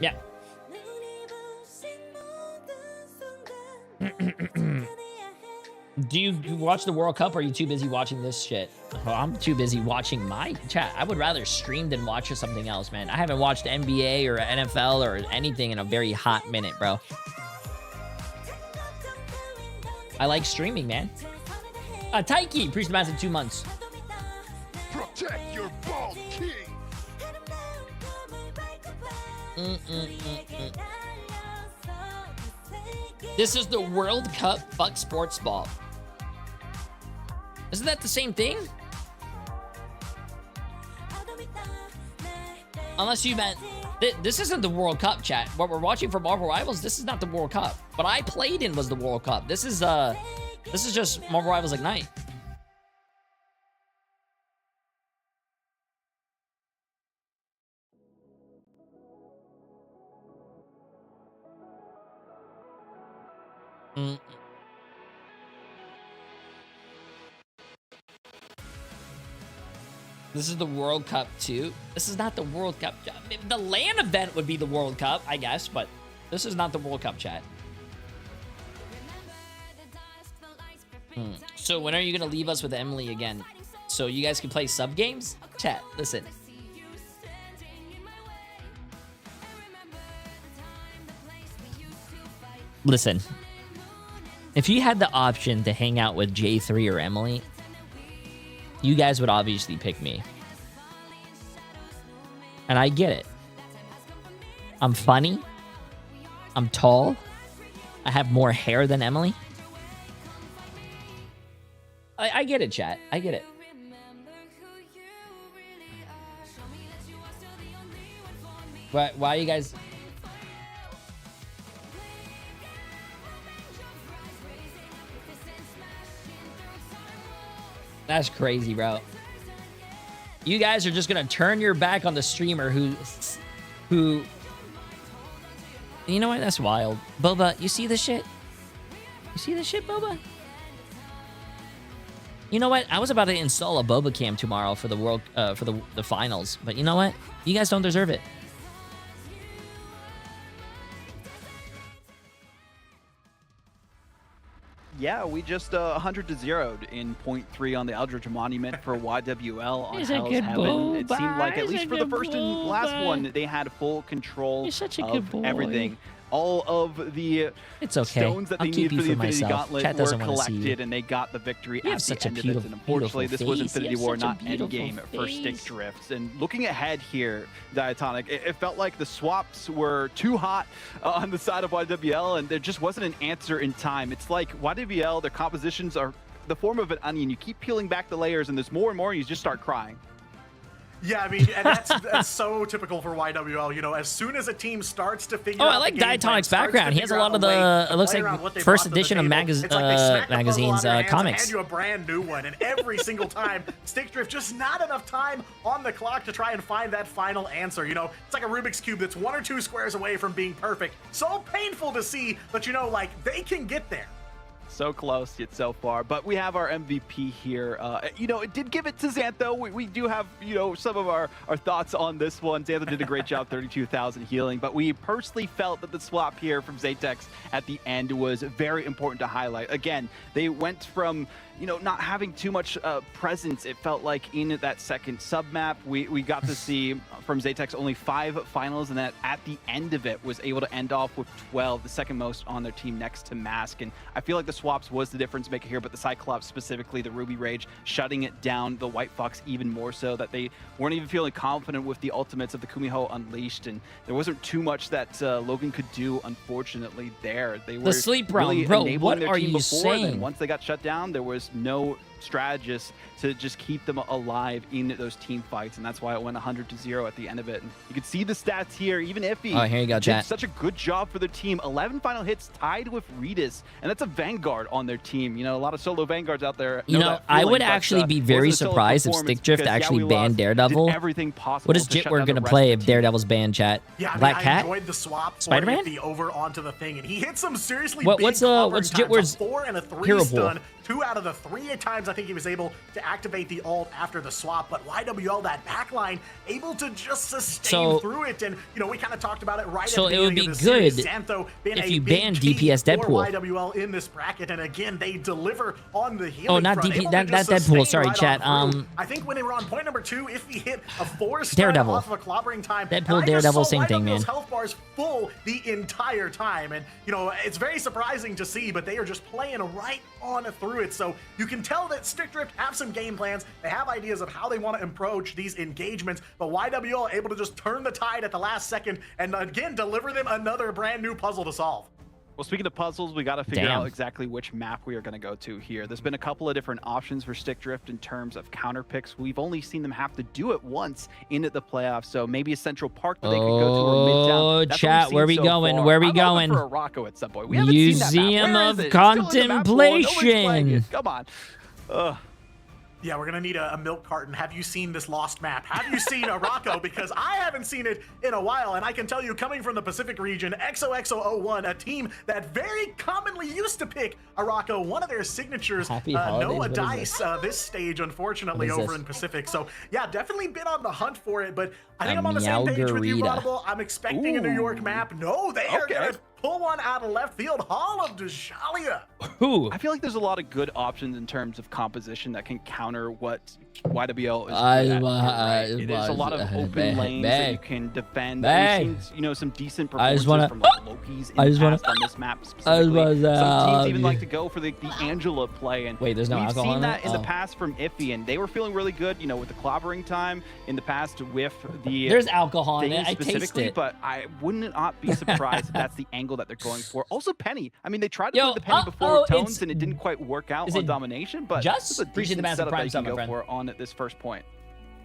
Yeah. Do you watch the World Cup, or are you too busy watching this shit? Oh, I'm too busy watching my chat. I would rather stream than watch something else, man. I haven't watched NBA or NFL or anything in a very hot minute, bro. I like streaming, man. Taiki, Priest of Massive 2 months. Protect your bald king. This is the World Cup. Fuck sports ball. Isn't that the same thing? Unless you meant this isn't the World Cup, chat. What we're watching for Marvel Rivals, this is not the World Cup. What I played in was the World Cup. This is just Marvel Rivals Ignite. This is the World Cup too. This is not the World Cup. The LAN event would be the World Cup, I guess, but this is not the World Cup, chat. So when are you gonna leave us with Emily again? So you guys can play sub games? Chat, listen. Listen. If you had the option to hang out with Jay3 or Emily, you guys would obviously pick me. And I get it. I'm funny. I'm tall. I have more hair than Emily. I get it, chat. I get it. Why are you guys... That's crazy, bro. You guys are just gonna turn your back on the streamer who... You know what? That's wild. Boba, you see this shit? You see this shit, Boba? You know what? I was about to install a Boba cam tomorrow for the world, for the finals. But you know what? You guys don't deserve it. Yeah, we just 100-0'd in 0.3 on the Eldritch Monument for YWL on He's a Hell's good Heaven. boy. It seemed like, at He's least a for the good first and last boy. one, they had full control You're such a of good boy. everything. All of the It's okay. stones that I'll they keep needed you for the for Infinity myself. Gauntlet Chat were doesn't wanna see you. collected, and they got the victory You at have the such a end of it. beautiful, And unfortunately, this was beautiful Infinity face. You War, have such a not beautiful Endgame for Stick face. Drifts. And looking ahead here, Diatonic, it felt like the swaps were too hot on the side of YWL, and there just wasn't an answer in time. It's like YWL, their compositions are the form of an onion. You keep peeling back the layers, and there's more and more, and you just start crying. Yeah, I mean, and that's so typical for YWL. You know, as soon as a team starts to figure out I like the game plan, Diatonic's background. He has a lot of way the, to it looks play like around what they first brought to the edition of table, it's like they smack the puzzle magazines, out of your hands and comics. hand you a brand new one, and every single time, Stick Drift, just not enough time on the clock to try and find that final answer. You know, it's like a Rubik's Cube that's 1 or 2 squares away from being perfect. So painful to see, but you know, like, they can get there. So close yet so far, but we have our MVP here. You know, it did give it to Xantho. We do have, you know, some of our thoughts on this one. Xantho did a great job, 32,000 healing, but we personally felt that the swap here from Zatex at the end was very important to highlight. Again, they went from, you know, not having too much presence. It felt like in that second sub map, we got to see from Zatex only 5 finals, and that at the end of it was able to end off with 12, the second most on their team next to Mask. And I feel like the swaps was the difference maker here, but the Cyclops, specifically the Ruby Rage, shutting it down, the White Fox even more so, that they weren't even feeling confident with the ultimates of the Kumiho Unleashed, and there wasn't too much that Logan could do, unfortunately, there. They were The sleep round, really bro, enabling what their are team you before, and then saying? once they got shut down, there was no strategist to just keep them alive in those team fights, and that's why it went 100-0 at the end of it. And you can see the stats here, even Iffy. Oh, here you go, did chat. such a good job for their team. 11 final hits tied with Redis, and that's a Vanguard on their team. You know, a lot of solo Vanguards out there. You know, I would actually be very surprised if Stick Drift actually banned Daredevil. Everything possible. What is to shut Jitward down gonna the rest play of if the team. Daredevil's banned, chat? Yeah, I mean, Black I Cat? enjoyed the swap for Spider-Man? the over onto the thing, and he hit some seriously What- big what's clobbering what's times, Jitward's a 4 and a 3 hero stun pool? 2 out of the 3 times I think he was able to activate the ult after the swap, but YWL, that backline, able to just sustain through it. And, you know, we kind of talked about it right at the beginning of the series. Xantho being if a you big ban key DPS Deadpool. for YWL in this bracket, and again, they deliver on the healing Oh, not front, DP, able to that just Deadpool. sustain Sorry, right chat. I think when they were on point number 2, if he hit a 4-star Daredevil. off of a clobbering time, Deadpool, and I just Daredevil, saw same thing, man. YWL's health bars full the entire time, and you know, it's very surprising to see, but they are just playing right on through it. So you can tell that Stickdrift have some game plans. They have ideas of how they want to approach these engagements, but YWL able to just turn the tide at the last second and again deliver them another brand new puzzle to solve. Well, speaking of puzzles, we got to figure out exactly which map we are going to go to here. There's been a couple of different options for Stickdrift in terms of counter picks. We've only seen them have to do it once in the playoffs, so maybe a Central Park that they could go to, or Midtown. That's chat, where we going? Where we going? For a Rocco at some point. We haven't seen that map. Museum Where of is it? It's still in the map pool. Nobody's playing Contemplation. it. Come on. Ugh. Yeah, we're gonna need a milk carton. Have you seen this lost map? Have you seen a Rocco? Because I haven't seen it in a while, and I can tell you, coming from the Pacific region, XOXO01, a team that very commonly used to pick a Rocco, one of their signatures, no a dice this stage, unfortunately, over in Pacific. So yeah, definitely been on the hunt for it, but I think I'm on the same page with you, Audible. I'm expecting a New York map. No, they are gonna pull one out of left field. Hall of Deshalia. I feel like there's a lot of good options in terms of composition that can counter what YWL is good at, right? There's a lot of open lanes that you can defend. We've seen, you know, some decent performances from like Loki's in the past on this map specifically. Some teams even like to go for the Angela play. And wait, there's no alcohol seen in that it? in the past from Iffy, and they were feeling really good, you know, with the clobbering time in the past with the There's alcohol in it. I taste it. But I would not be surprised if that's the angle that they're going for. Also, Penny. I mean, they tried to play the Penny before with Tones, and it didn't quite work out on domination. But just appreciate the massive prime sub, my friend. For on at this first point.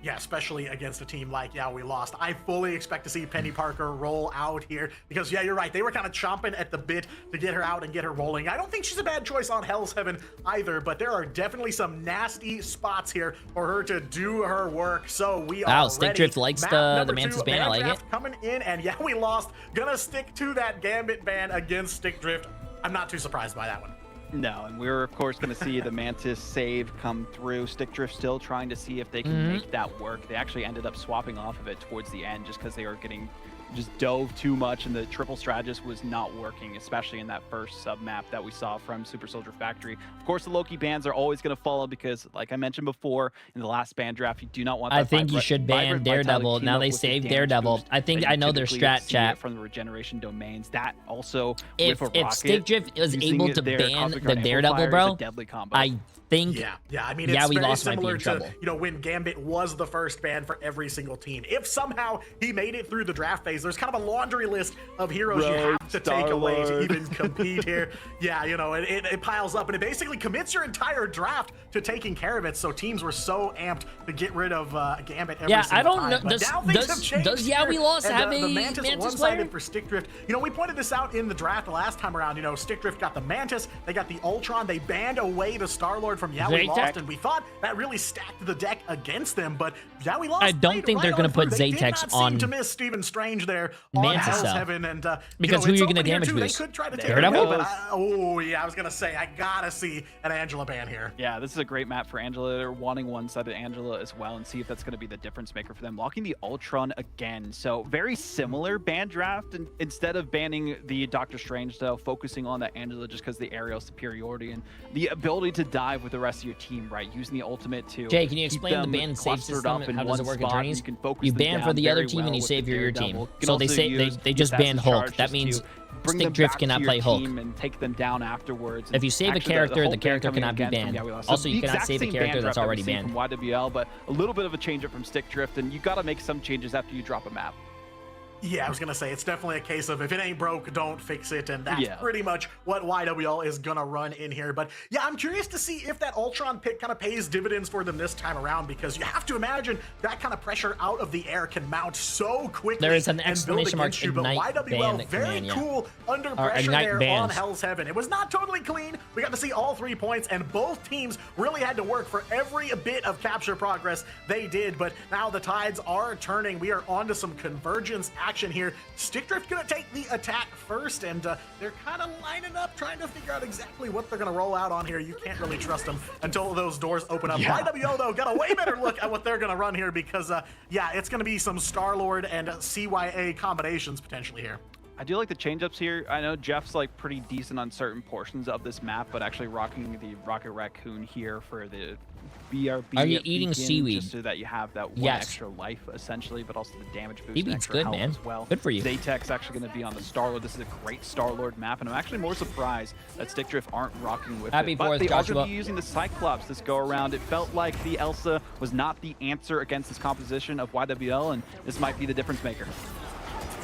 Yeah, especially against a team like we lost. I fully expect to see Penny Parker roll out here because, yeah, you're right. They were kind of chomping at the bit to get her out and get her rolling. I don't think she's a bad choice on Hell's Heaven either, but there are definitely some nasty spots here for her to do her work. So we are Stickdrift likes the Mantis ban. I like it. Coming in, and yeah, we lost. Gonna stick to that Gambit ban against Stickdrift. I'm not too surprised by that one. No, and we're of course going to see the Mantis save come through. Stickdrift still trying to see if they can make that work. They actually ended up swapping off of it towards the end just because they were getting just dove too much, and the triple strategist was not working, especially in that first sub map that we saw from Super Soldier Factory. Of course, the Loki bans are always going to follow because, like I mentioned before, in the last ban draft, you do not want that. I think you should ban Daredevil. Now they saved Daredevil. I think I know their strat, chat. From the regeneration domains, that also if Stickdrift was able to ban the Daredevil, bro, I think I mean, we very lost, might be similar in to trouble. you know, when Gambit was the first ban for every single team. If somehow he made it through the draft phase, there's kind of a laundry list of heroes you have to take away to even compete here. Yeah, you know, it piles up, and it basically commits your entire draft to taking care of it. So teams were so amped to get rid of Gambit every single time. I don't know. But now things have changed Does we lost and, have a the Mantis player? One-sided for Stickdrift. You know, we pointed this out in the draft the last time around. You know, Stickdrift got the Mantis, they got the Ultron, they banned away the Star-Lord from we lost, and we thought that really stacked the deck against them. But we lost. I don't think they're going to put Zatex on. To miss Stephen Strange there on Hell's Heaven, and because who are you going to damage boost? They could try to take Daredevil? but I was going to say I gotta see an Angela ban here. Yeah, this is a great map for Angela. They're wanting one-sided Angela as well, and see if that's going to be the difference maker for them. Locking the Ultron again, so very similar ban draft. And instead of banning the Doctor Strange, though, focusing on that Angela just because the aerial superiority and the ability to dive with the rest of your team, right? Using the ultimate to Jay, can you explain the ban save system and how does it work in tourneys? You ban for the other team and you save your team. So they just banned Hulk. That means Stickdrift cannot play Hulk. And take them down afterwards. If you save a character, the character cannot be banned. Also, you cannot save a character that's already banned. From YWL, but a little bit of a change up from Stickdrift, and you got to make some changes after you drop a map. Yeah, I was going to say, it's definitely a case of if it ain't broke, don't fix it. And that's pretty much what YWL is going to run in here. But yeah, I'm curious to see if that Ultron pick kind of pays dividends for them this time around, because you have to imagine that kind of pressure out of the air can mount so quickly. There is an exclamation mark Ignite ban YWL, very cool under pressure there on Hell's Heaven. It was not totally clean. We got to see all 3 points, and both teams really had to work for every bit of capture progress they did. But now the tides are turning. We are onto some convergence action here. Stickdrift gonna take the attack first, and they're kind of lining up, trying to figure out exactly what they're gonna roll out on here. You can't really trust them until those doors open up. Yeah. YWL, though, got a way better look at what they're gonna run here because, yeah, it's gonna be some Star-Lord and CYA combinations potentially here. I do like the change-ups here. I know Jeff's like pretty decent on certain portions of this map, but actually rocking the Rocket Raccoon here for the BRB. Are you eating beacon, seaweed? just so that you have that one Yes. extra life, essentially, but also the damage boost and Seaweed's extra good, health man. as well. Good for you. Zaytek's actually going to be on the Star-Lord. This is a great Star-Lord map, and I'm actually more surprised that Stickdrift aren't rocking with Happy it. But 4th, they are Joshua. going to be using the Cyclops this go-around. It felt like the Elsa was not the answer against this composition of YWL, and this might be the difference maker.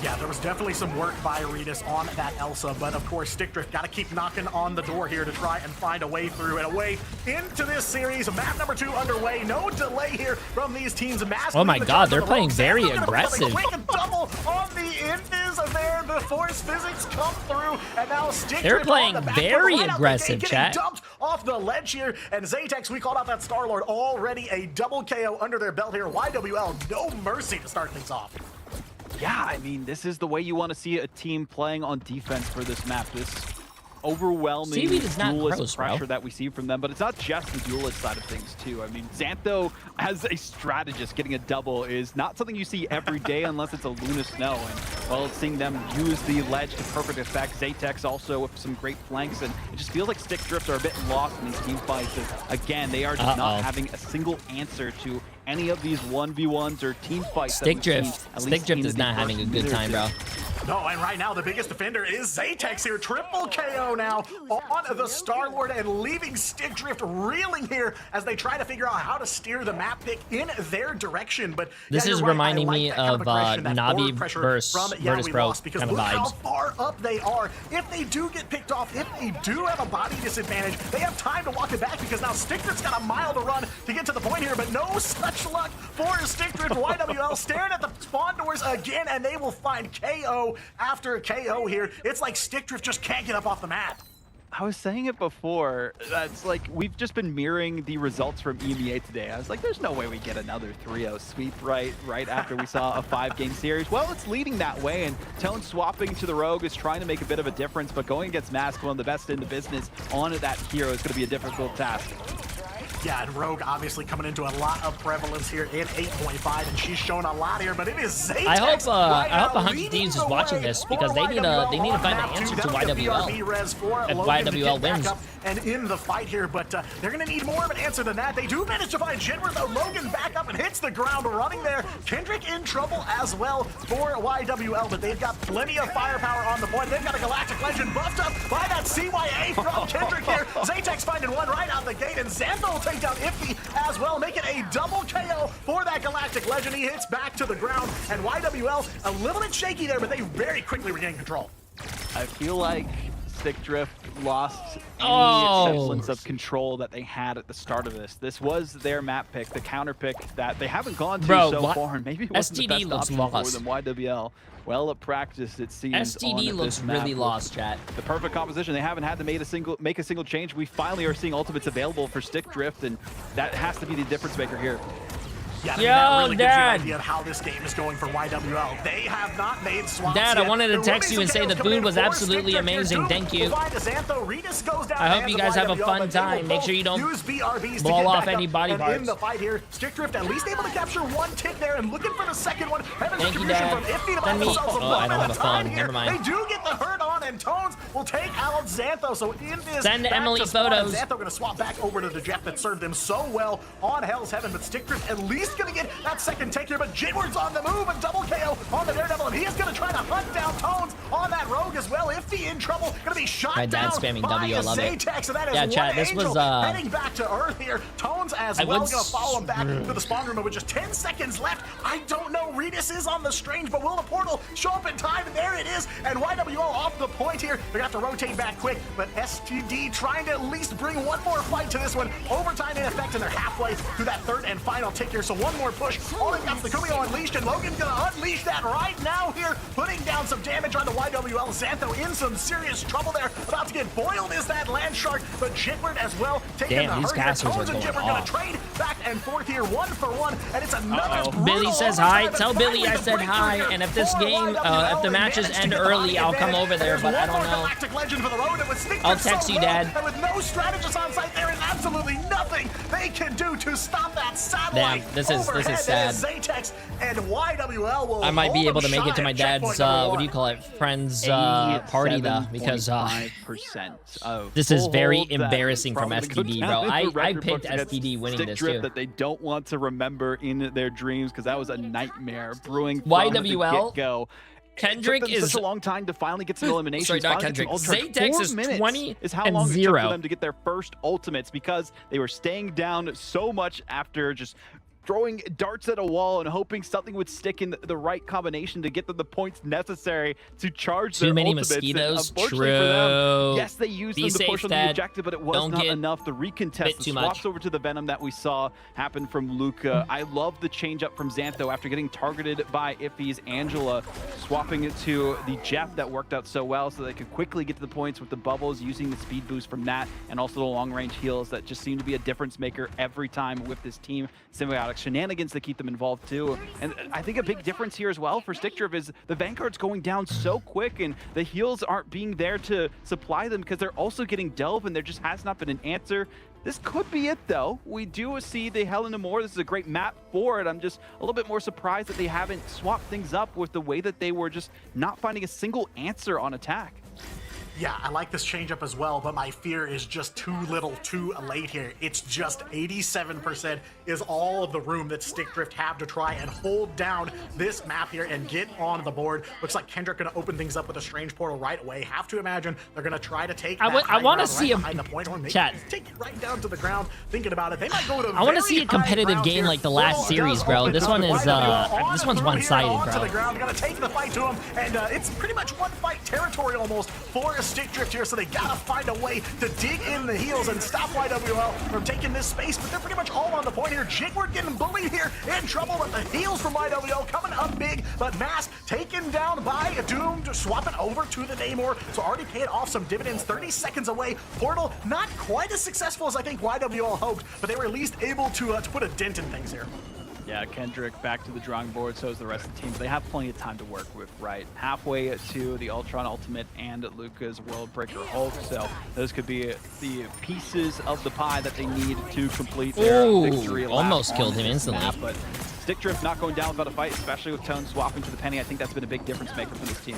Yeah, there was definitely some work by Reedus on that Elsa, but of course, Stickdrift got to keep knocking on the door here to try and find a way through and a way into this series. Map number 2 underway. No delay here from these teams. Oh my God, they're playing very aggressive. Quick and double on the Invis there. The force physics come through, and now Stickdrift They're playing on the back very foot, right aggressive, out the gate, chat. getting dumped off the ledge here, and Zaytex, we called out that Star-Lord, already a double KO under their belt here. YWL, no mercy to start things off. Yeah, I mean, this is the way you want to see a team playing on defense for this map. This overwhelming Seaweed is not duelist gross, bro. pressure that we see from them, but it's not just the duelist side of things, too. I mean, Xantho, as a strategist, getting a double is not something you see every day unless it's a Luna Snow, and, well, seeing them use the ledge to perfect effect. Zaytex also with some great flanks, and it just feels like Stickdrift are a bit lost in these team fights. And again, they are just not having a single answer to any of these 1v1s or team fights. Stickdrift is not having a good time, bro. No, and right now the biggest defender is Zaytex here. Triple KO now on the Star-Lord and leaving Stickdrift reeling here as they try to figure out how to steer the map pick in their direction. But This yeah, is you're right. reminding I like me that kind of aggression, that Navi forward pressure versus from Yeah, Virtus We Pro Lost, because kind of look how vibes. far up they are. If they do get picked off, if they do have a body disadvantage, they have time to walk it back because now Stickdrift's got a mile to run to get to the point here, but no such luck for Stickdrift. YWL staring at the spawn doors again, and they will find KO after KO here. It's like Stickdrift just can't get up off the map. I was saying it before, that's like, we've just been mirroring the results from EMEA today. I was like, there's no way we get another 3-0 sweep right after we saw a 5-game series. Well, it's leading that way, and Tone swapping to the Rogue is trying to make a bit of a difference, but going against Mask, one of the best in the business, on that hero is going to be a difficult task. Yeah, and Rogue obviously coming into a lot of prevalence here in 8.5, and she's shown a lot here, but it is Zaytex. I hope right 100 leading Teams is the watching way this for because they need to YWL find on an answer map to two. That'll be YWL. BRB res for If Logan to YWL get back wins. up and in the fight here, but they're going to need more of an answer than that. They do manage to find Jinward, though. Logan back up and hits the ground running there. Kendrick in trouble as well for YWL, but they've got plenty of firepower on the point. They've got a Galactic Legend buffed up by that CYA from Kendrick here. Zaytex finding one right out the gate, and Xantho will take down Iffy as well, making a double KO for that Galactic Legend. He hits back to the ground, and YWL a little bit shaky there, but they very quickly regain control. I feel like Stickdrift lost any semblance of control that they had at the start of this. This was their map pick, the counter pick that they haven't gone to so far, and maybe it wasn't the best option for them. YWL, well at practice, it seems. STD looks really lost, chat. The perfect composition. They haven't had to make a single change. We finally are seeing ultimates available for Stickdrift, and that has to be the difference maker here. Yeah, I mean, that really gives you an idea of how this game is going for YWL. They have not made swaps Dad, yet. I wanted to text you and say the food was absolutely amazing. Thank you. I hope you guys have a fun time. Make sure you don't blow off any body parts. In the fight here, Stickdrift at least able to capture one tick there and looking for the second one. Thank you, Dad. Send me. Oh, I don't have a phone. Never mind. They do get the hurt on, and Tones will take out Xantho. So in this, send Emily photos. Xantho going to swap back over to the Jet that served him so well on Hell's Heaven, but Stickdrift at least going to get that second take here, but Jinward's on the move and double KO on the Daredevil, and he is going to try to hunt down Tones on that Rogue as well. If he in trouble, going to be shot My dad's down spamming by W, I love it. Zaytex, and that is Yeah, one chat, this angel was, heading back to Earth here. Tones as well going to follow him back to the spawn room, but with just 10 seconds left, I don't know. Reedus is on the Strange, but will the portal show up in time? And there it is, and YWL off the point here. They're going to have to rotate back quick, but STD trying to at least bring one more fight to this one. Overtime in effect, and they're halfway through that third and final tick here, so one more push. All they've got the Kumio unleashed, and Logan's gonna unleash that right now here, putting down some damage on the YWL. Xantho in some serious trouble there. about to get boiled is that land shark, but Jitward as well taking Damn, the these hurry. casters are Tones and going Jitward gonna off. trade back and forth here, 1 for 1, and it's another Billy says hi. Tell Billy I said hi. And if this game, if the matches end early, I'll come over there, but I don't know. I'll text you, Dad. And with no strategist on site, there is absolutely nothing they can do to stop that satellite. Damn, this is sad. Zaytex and YWL will I might be able to make it to my hold them dad's, shy at checkpoint what do you call it, friend's party though, because 87.5% of this is very full hold that embarrassing from probably go STD, down bro. in the I record picked books against STD winning Stick this Drift too. that they don't want to remember in their dreams because that was a nightmare brewing from YWL, the get-go. Kendrick it took them is such a long time to finally get some eliminations. Sorry, not finally get some Kendrick. ultimates. Zaytex 4 is minutes 20 is how and long it took 0. for them to get their first ultimates because they were staying down so much after just throwing darts at a wall and hoping something would stick in the right combination to get them the points necessary to charge their Too many ultimates. And mosquitoes. unfortunately for them, True. yes, they used Be them to safe, push on the Dad. objective, but it was Don't not get enough. The recontest, bit the too swaps much. over to the Venom that we saw happen from Luca. I love the change up from Xantho after getting targeted by Iffy's Angela, swapping it to the Jeff that worked out so well so they could quickly get to the points with the bubbles, using the speed boost from that, and also the long range heals that just seem to be a difference maker every time with this team. Symbiotic shenanigans that keep them involved too. And I think a big difference here as well for Stick Drift is the Vanguard's going down so quick and the heals aren't being there to supply them because they're also getting Delve and there just has not been an answer. This could be it though. We do see the Helena Moore. This is a great map for it. I'm just a little bit more surprised that they haven't swapped things up with the way that they were just not finding a single answer on attack. Yeah, I like this changeup as well, but my fear is just too little, too late here. It's just 87% is all of the room that Stick Drift have to try and hold down this map here and get on the board. Looks like Kendrick gonna open things up with a strange portal right away. Have to imagine they're gonna try to take I want to see behind the point, or maybe chat. take it right down to the ground. Thinking about it, they might go to I want to see a competitive game like the last series, bro. This one is this one's one-sided, To the bro. ground, gonna take the fight to him, and it's pretty much one fight territory almost for a Stick Drift here. So they gotta find a way to dig in the heels and stop YWL from taking this space, but they're pretty much all on the point here. Jitward getting bullied here, in trouble, but the heels from YWL coming up big, but Mask taken down by Doomed, swapping over to the Namor, so already paid off some dividends, 30 seconds away. Portal, not quite as successful as I think YWL hoped, but they were at least able to put a dent in things here. Yeah, Kendrick back to the drawing board, so is the rest of the team. They have plenty of time to work with, right? Halfway to the Ultron Ultimate and Luca's World Breaker Hulk, so those could be the pieces of the pie that they need to complete their victory lap almost on killed him this instantly. map, but Stick Drift not going down without a fight, especially with Tone swapping to the Penny. I think that's been a big difference maker for this team.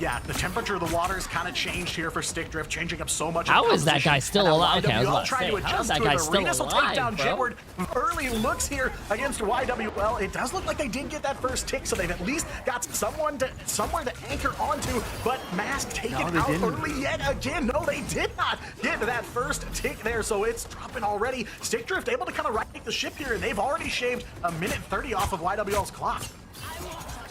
Yeah, the temperature of the waters kind of changed here for Stick Drift, changing up so much. How is that guy still alive? Okay, I was about to trying say, to how is adjust that to guy it. still Arenas will alive, take down bro? Jitward. Early looks here against YWL. It does look like they did get that first tick, so they've at least got somewhere to anchor onto. But Mask taken out early yet again. No, they did not get that first tick there, so it's dropping already. Stick Drift able to kind of right the ship here, and they've already shaved a minute 30 off of YWL's clock.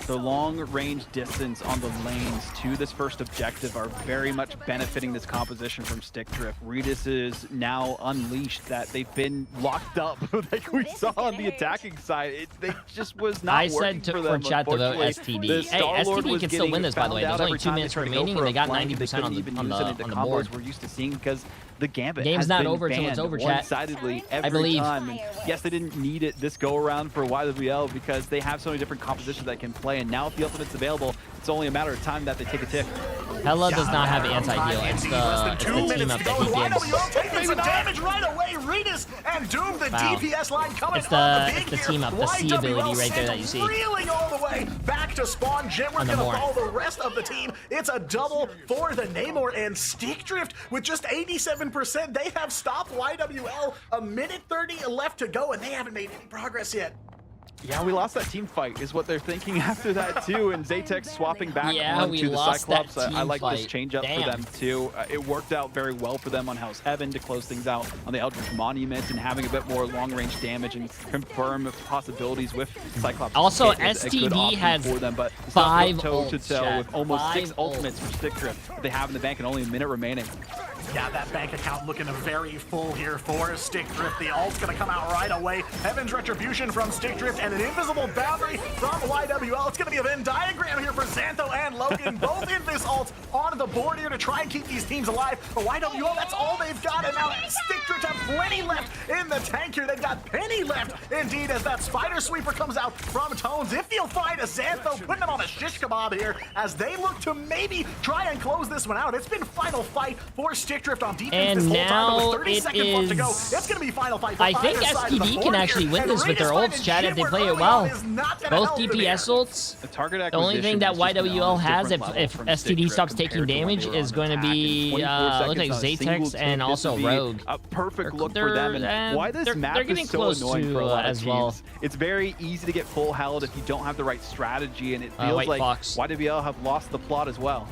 The long-range distance on the lanes to this first objective are very much benefiting this composition from Stick Drift. Regis is now unleashed that they've been locked up like we saw on the attacking side. They just was not working for them, for chat to vote unfortunately. STD. The Hey, Star-Lord STD was can still win this, by the way. getting There's only found 2 out minutes every time they remaining, go and they for a got flank. They 90% couldn't even use it into on the combos board. we're used to seeing because the Gambit Game's has not been over till it's banned over, chat. one-sidedly I every believe. time. And yes, they didn't need it this go-around for YWL because they have so many different compositions that can play, and now if the Ultimate's available, it's only a matter of time that they take a tick. Hella does not have anti-heal. It's the team up that he gives. YWL taking some damage right away. Regis and Doom, the Wow. DPS line coming It's on the big here. team up, the C ability right there that you see. Reeling all the way back to spawn. Jitward On the gonna Moore. follow the rest of the team. It's a double for the Namor, and Stick Drift with just 87%. They have stopped YWL. A minute 30 left to go, and they haven't made any progress yet. Yeah, we lost that team fight is what they're thinking after that too, and Zaytex swapping back Yeah, we onto the lost that Cyclops. I like this team change up fight. for Damn. them too. It worked out very well for them on Hell's Heaven to close things out on the Eldritch Monument, and having a bit more long-range damage and confirm possibilities with Cyclops. Also, Kit is a good STD option has for them, but 5 toe to ults, toe chat. with almost 6 5 ultimates for Stick Drift that they have in the bank and only a minute remaining. Yeah, that bank account looking very full here for Stick Drift. The ult's gonna come out right away. Heaven's Retribution from Stick Drift and an invisible boundary from YWL. It's gonna be a Venn diagram here for Xantho and Logan, both in this ult on the board here to try and keep these teams alive. But YWL, that's all they've got, and now Stick Drift have plenty left in the tank here. They've got Penny left, indeed, as that Spider Sweeper comes out from Tones. If you'll find a Xantho, putting them on a shish kebab here as they look to maybe try and close this one out. It's been final fight for Stick Drift on defense and this whole now time. With 30 seconds left to go. is- It's going to be final fight for I think either side of the STD board can actually here. win And this with their Regis ults, Chad, if they finding play it Jimward well. early on is not gonna Both help them DPS here. ults. The target The only thing that YWL has, if STD stops taking damage, is going to be look like Zatex and also Rogue. A perfect look for them, and why this map they're getting is so close annoying to, for a lot of as teams. well. It's very easy to get full held if you don't have the right strategy, and it feels White like Fox. YWL have lost the plot as well.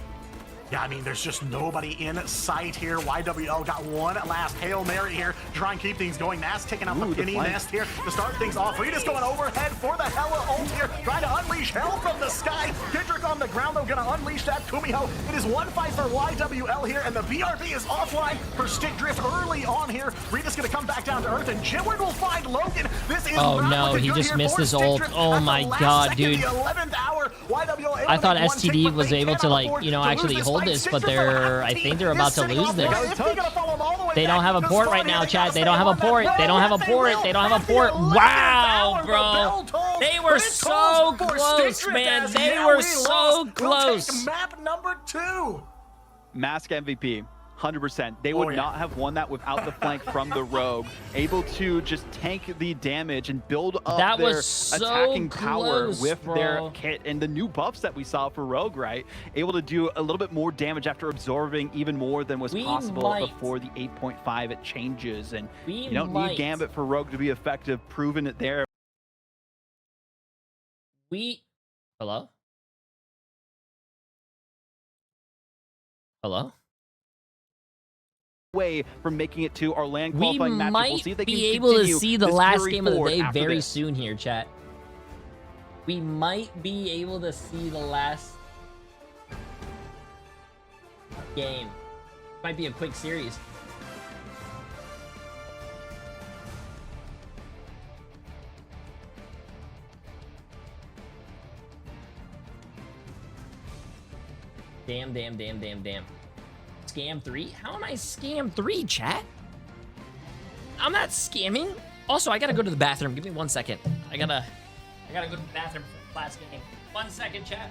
Yeah, I mean, there's just nobody in sight here. YWL got one last Hail Mary here to try and keep things going. Nas taking out the Penny flank. Nest here to start things off. Rita's going overhead for the Hella ult here, trying to unleash hell from the sky. Kendrick on the ground, though, gonna unleash that Kumiho. It is one fight for YWL here, and the BRB is offline for Stick Drift early on here. Rita's gonna come back down to earth, and Jimward will find Logan. This is Oh not no, looking he good just here missed for his Stick ult. Drift. Oh At the my last god, second, dude. The 11th hour, YWL able I thought to make one STD tick, was but they able to, cannot like, afford you know, to lose actually this hold fight. this, Stick but Drift will have they're, a I team. think they're about to Sitting lose off this. one. If they're gonna follow them all the way They don't back have a to port the right start now, here, Chad. they They don't have a gotta stay port. on that They don't have a road. port. They don't have a At the port. 11th Wow, hour, the bro. bell tolls, They but were it so tolls for close, Stick Drift man. as They yeah, were we so lost. We'll take close. map number 2. Mask MVP, 100%. They would not have won that without the flank from the Rogue. Able to just tank the damage and build up That their was so attacking power close, with their bro. kit and the new buffs that we saw for Rogue, right? Able to do a little bit more damage after absorbing even more than was possible before the 8.5 it changes. And you don't need Gambit for Rogue to be effective, proven it there. Hello? Hello? Way from making it to our land We qualifying matchup. We'll might see if they be can able to continue see the this last fury game of the forward day after very this. soon here, chat. We might be able to see the last game. Might be a quick series. Damn. Scam 3? How am I scam 3, chat? I'm not scamming. Also, I gotta go to the bathroom. Give me 1 second. I gotta go to the bathroom for the last game. 1 second, chat.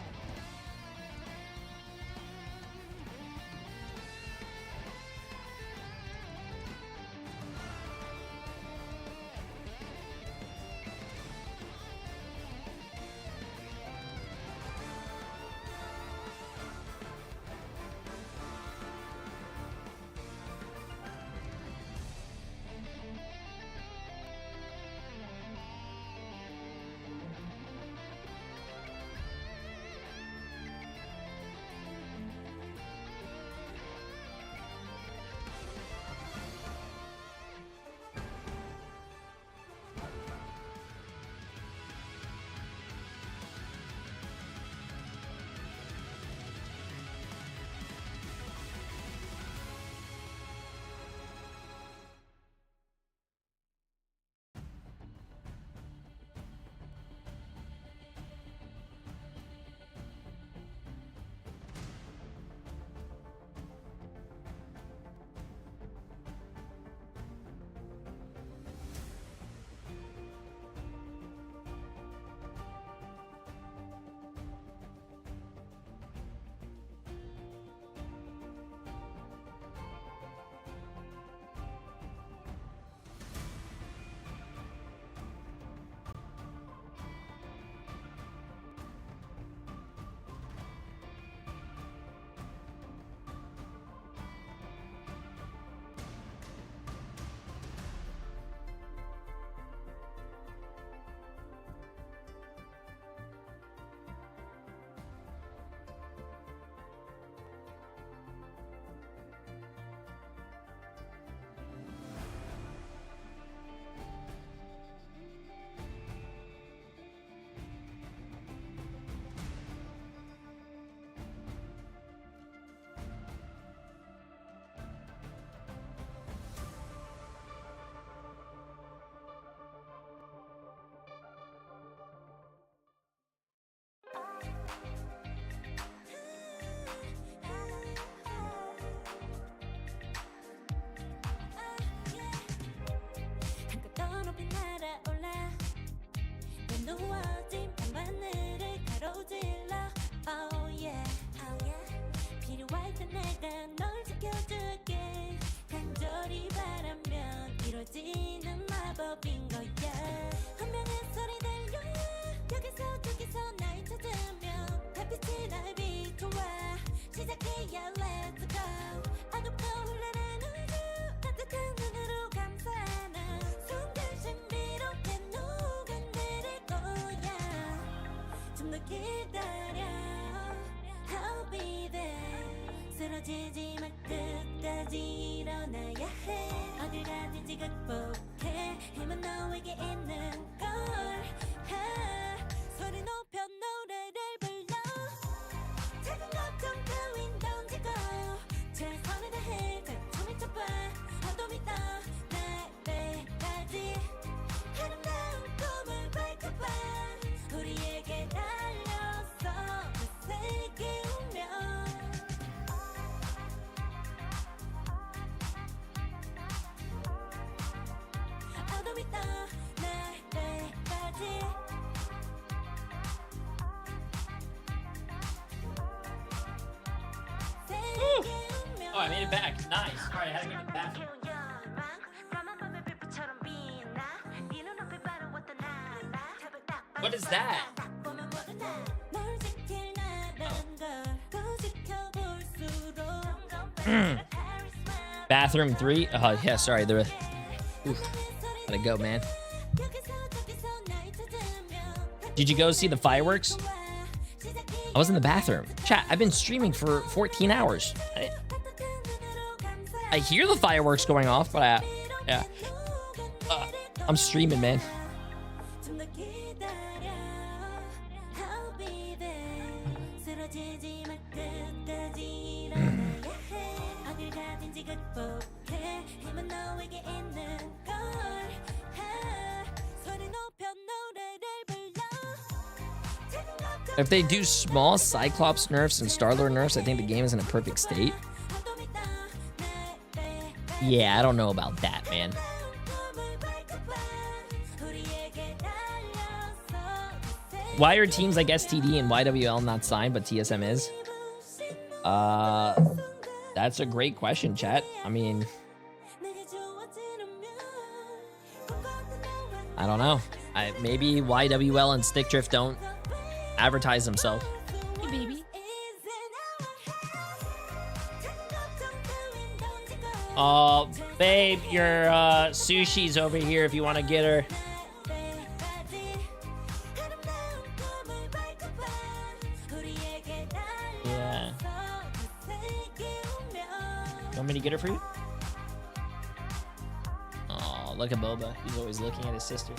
Oh, I made it back. Nice. All right, I had to go to the bathroom. What is that? Bathroom 3? Oh, yeah, sorry. Gotta go, man. Did you go see the fireworks? I was in the bathroom. Chat, I've been streaming for 14 hours. I hear the fireworks going off, but yeah. I'm streaming, man. If they do small Cyclops nerfs and Star-Lord nerfs, I think the game is in a perfect state. Yeah, I don't know about that, man. Why are teams like STD and YWL not signed, but TSM is? That's a great question, chat. I mean, I don't know. Maybe YWL and Stickdrift don't advertise themselves. Hey, baby. Oh, babe, your sushi's over here if you want to get her. Yeah. You want me to get her for you? Oh, look at Boba. He's always looking at his sister.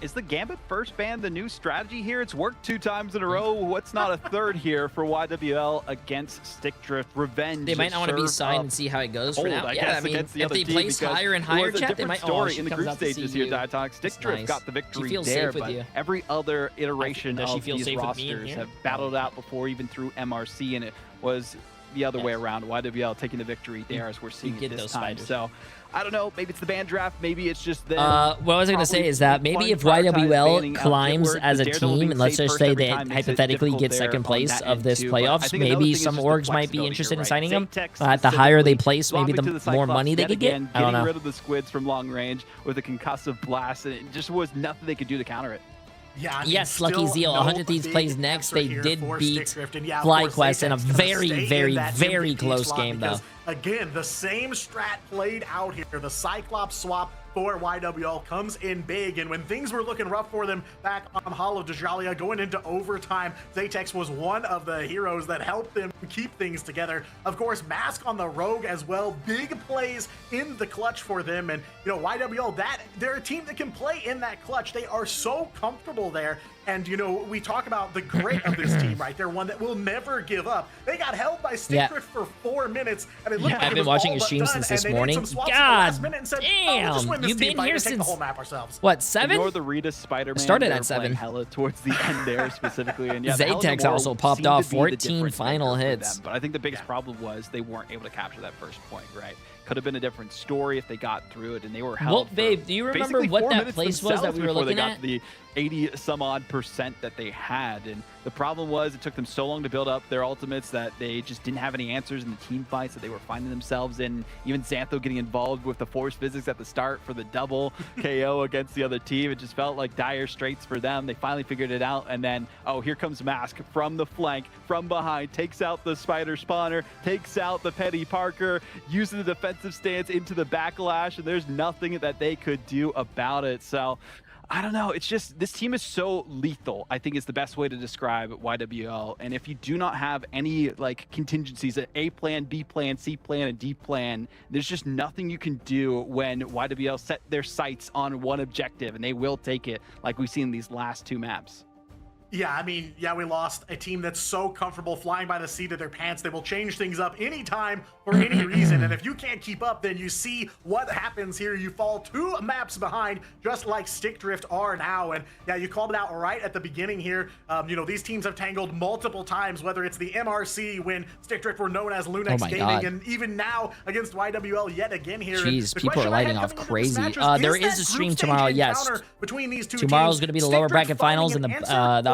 Is the Gambit first ban the new strategy here? It's worked 2 times in a row. What's not a third here for YWL against Stickdrift? Revenge. They might not want to be signed and see how it goes for now. Yeah, I mean, if they place higher and higher, chat, they might. Story in the group stages here, Diatonic. Stickdrift got the victory there, but every other iteration of these rosters have battled out before, even through MRC, and it was the other way around. YWL taking the victory there, as we're seeing it this time. So I don't know. Maybe it's the ban draft. Maybe it's just the. What I was going to say is that maybe if YWL climbs as a team, and let's just say they hypothetically get second place of this playoffs, maybe some orgs might be interested in signing them. The higher they place, maybe the more money they could get. I don't know. Getting rid of the squids from long range with a concussive blast, and it just was nothing they could do to counter it. Yeah, I mean, yes, Lucky Zeal, 100 Thieves plays next. They did beat FlyQuest in a very, very, very close game, though. Again, the same strat played out here. The Cyclops swap for YWL comes in big, and when things were looking rough for them back on Hollow Djalia going into overtime, Zaytex was one of the heroes that helped them keep things together. Of course, Mask on the Rogue as well. Big plays in the clutch for them, and you know, YWL, they're a team that can play in that clutch. They are so comfortable there. And, you know, we talk about the grit of this team, right? They're one that will never give up. They got held by Stickdrift for 4 minutes, and it looked like I've been watching your stream since this morning. God damn, you've been here since, what, 7? Ignore the Rita Spider-Man. Started at 7. Hella towards the end there specifically. And yeah, Zaytex also popped off 14 final hits. But I think the biggest problem was they weren't able to capture that first point, right? Could have been a different story if they got through it, and they were held. Well, babe, do you remember what that place was that we were looking at? The 80-some-odd% that they had, and the problem was it took them so long to build up their ultimates that they just didn't have any answers in the team fights that they were finding themselves in. Even Xantho getting involved with the force physics at the start for the double KO against the other team. It just felt like dire straits for them. They finally figured it out, and then, oh, here comes Mask from the flank, from behind, takes out the Spider Spawner, takes out the Petty Parker, uses the defensive stance into the backlash, and there's nothing that they could do about it. So I don't know. It's just this team is so lethal, I think is the best way to describe YWL. And if you do not have any like contingencies, an A plan, B plan, C plan, and D plan, there's just nothing you can do when YWL set their sights on one objective, and they will take it like we've seen in these last 2 maps. Yeah, I mean, yeah, we lost a team that's so comfortable flying by the seat of their pants. They will change things up anytime for any reason. And if you can't keep up, then you see what happens here. You fall 2 maps behind, just like Stickdrift are now. And yeah, you called it out right at the beginning here. You know, these teams have tangled multiple times, whether it's the MRC when Stickdrift were known as Lunex Gaming, God. and even now against YWL yet again here. Jeez, people are lighting off crazy. There is a stream tomorrow, yes. Between these 2 Tomorrow's teams, going to be the lower bracket finals and the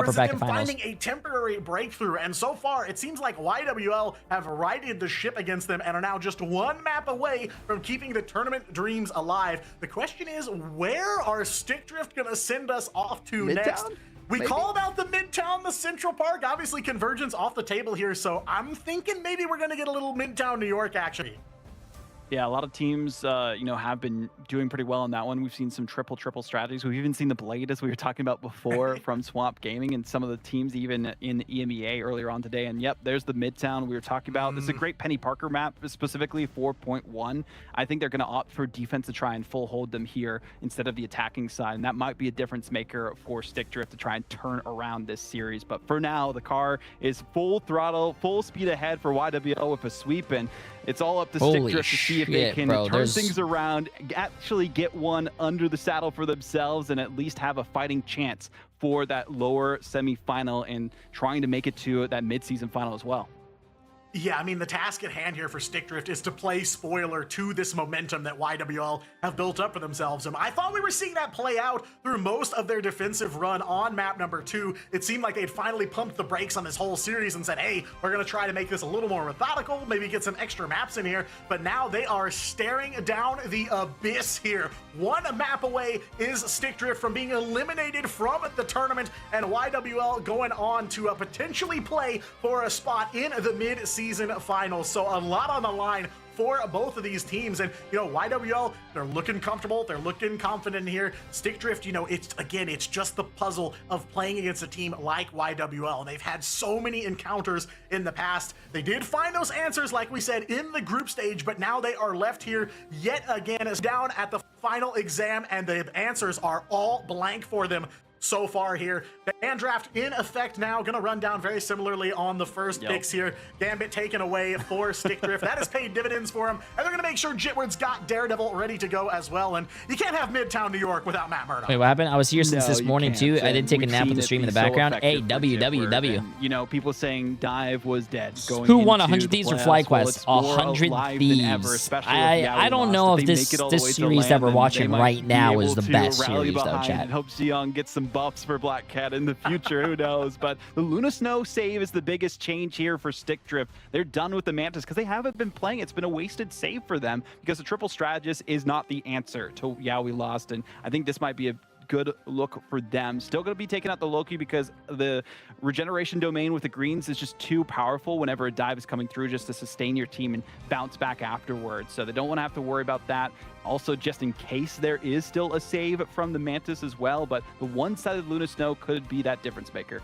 upper bracket finals. Finding a temporary breakthrough, and so far it seems like YWL have righted the ship against them and are now just 1 map away from keeping the tournament dreams alive. The question is, where are Stickdrift gonna send us off to next? We called out the Midtown, the Central Park. Obviously, Convergence off the table here, so I'm thinking maybe we're gonna get a little Midtown New York action. Yeah, a lot of teams, you know, have been doing pretty well on that one. We've seen some triple strategies. We've even seen the Blade, as we were talking about before, from Swamp Gaming, and some of the teams even in EMEA earlier on today. And yep, there's the Midtown we were talking about. This is a great Penny Parker map, specifically 4.1. I think they're going to opt for defense to try and full hold them here instead of the attacking side, and that might be a difference maker for Stickdrift to try and turn around this series. But for now, the car is full throttle, full speed ahead for YWL with a sweep, and it's all up to Stickdrift to see if they can turn things around, actually get one under the saddle for themselves, and at least have a fighting chance for that lower semifinal and trying to make it to that mid-season final as well. Yeah, I mean, the task at hand here for Stickdrift is to play spoiler to this momentum that YWL have built up for themselves. And I thought we were seeing that play out through most of their defensive run on map number 2. It seemed like they'd finally pumped the brakes on this whole series and said, hey, we're going to try to make this a little more methodical, maybe get some extra maps in here. But now they are staring down the abyss here. 1 map away is Stickdrift from being eliminated from the tournament, and YWL going on to potentially play for a spot in the mid-season finals. So a lot on the line for both of these teams. And, you know, YWL, they're looking comfortable. They're looking confident here. Stickdrift, you know, it's just the puzzle of playing against a team like YWL. And they've had so many encounters in the past. They did find those answers, like we said, in the group stage, but now they are left here yet again as down at the final exam, and the answers are all blank for them so far here. The ban draft in effect now, gonna run down very similarly on the first picks here. Gambit taken away for Stickdrift. That has paid dividends for him, and they're gonna make sure Jitward's got Daredevil ready to go as well. And you can't have Midtown New York without Matt Murdoch. Wait, what happened? I was here since this morning too. I did take a nap with the stream in the background. Hey, WWW. You know, people saying Dive was dead. Who won 100 Thieves or FlyQuest? 100 Thieves. I don't know if this series that we're watching right now is the best series though, chat. Hope Xiong gets some buffs for Black Cat in the future. Who knows? But the Luna Snow save is the biggest change here for Stickdrift. They're done with the Mantis because they haven't been playing. It's been a wasted save for them because the triple strategist is not the answer to we lost. And I think this might be a good look for them. Still going to be taking out the Loki because the regeneration domain with the greens is just too powerful whenever a dive is coming through, just to sustain your team and bounce back afterwards. So they don't want to have to worry about that. Also, just in case there is still a save from the Mantis as well, but the one-sided Luna Snow could be that difference maker.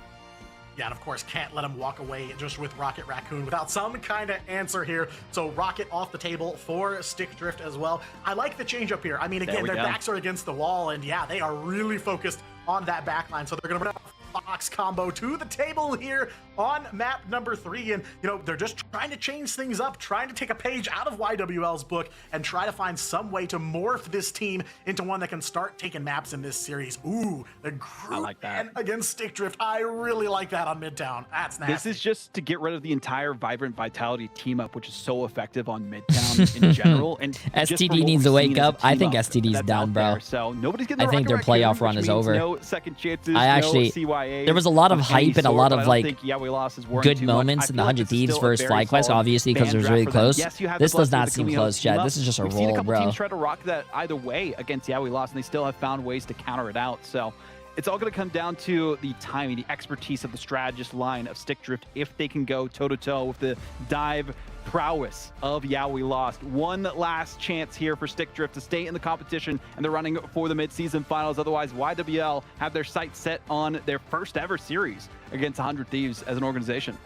Yeah, and of course, can't let him walk away just with Rocket Raccoon without some kind of answer here. So Rocket off the table for Stickdrift as well. I like the change up here. I mean, again, their backs are against the wall, and yeah, they are really focused on that backline. So they're going to bring a Fox combo to the table here on map number 3. And, you know, they're just trying to change things up, trying to take a page out of YWL's book and try to find some way to morph this team into one that can start taking maps in this series. Ooh, the group like that against Stickdrift. I really like that on Midtown. That's nasty. This is just to get rid of the entire Vibrant Vitality team up, which is so effective on Midtown in general. And STD needs to wake up. I think STD's done, bro. So nobody's getting I think their playoff run is over. No second chances, I actually, there was a lot of hype and a lot of like good moments in the 100 Thieves versus FlyQuest, obviously, because it was really close. This does not seem close, Chad. This is just a roll, bro. We've seen a couple teams try to rock that either way against We Lost, and they still have found ways to counter it out. So it's all going to come down to the timing, the expertise of the strategist line of Stick Drift, if they can go toe-to-toe with the dive prowess of Yeah We Lost. One last chance here for Stick Drift to stay in the competition, and they're running for the mid-season finals. Otherwise, YWL have their sights set on their first ever series against 100 Thieves as an organization.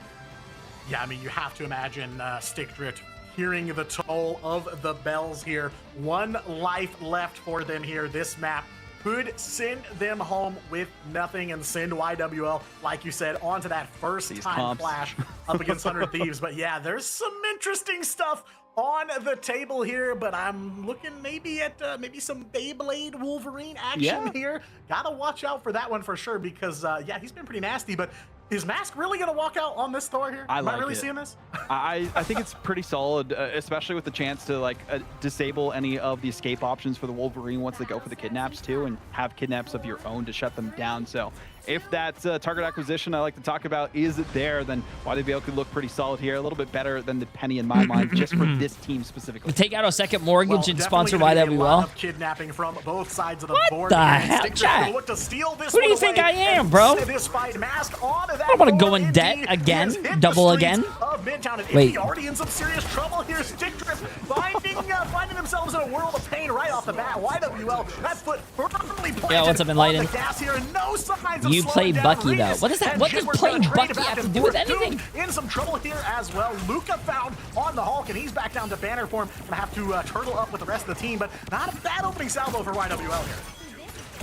Yeah, I mean, you have to imagine Stick Drift hearing the toll of the bells here. One life left for them here. This map could send them home with nothing and send YWL, like you said, onto that first-time flash up against 100 Thieves. But yeah, there's some interesting stuff on the table here, but I'm looking maybe at maybe some Beyblade Wolverine action here. Gotta watch out for that one for sure, because yeah, he's been pretty nasty, but is Mask really going to walk out on this Thor here? Am I really seeing this? I think it's pretty solid, especially with the chance to like disable any of the escape options for the Wolverine once they go for the kidnaps too, and have kidnaps of your own to shut them down. So if that target acquisition I like to talk about is there, then YWL could look pretty solid here. A little bit better than the penny in my mind, just for this team specifically. Take out a second mortgage and sponsor YWL. Kidnapping from both sides of the what board. The hell, Jack? Look to steal this Who do you think I am, bro? This fight, Mask on I don't want to go in debt again, double again. Wait. Already in some serious trouble here. Stick Drift finding themselves in a world of pain right off the bat. YWL, that foot firmly planted. Yeah, what's up, Enlightened? On the gas here, and no signs of You play slowing Bucky down. though. Regis What is that? and What does Jibber's playing gonna trade Bucky back have to and do with forth. anything? Doom in some trouble here as well. Luca found on the Hulk, and he's back down to banner form. Gonna have to turtle up with the rest of the team, but not a bad opening salvo for YWL here.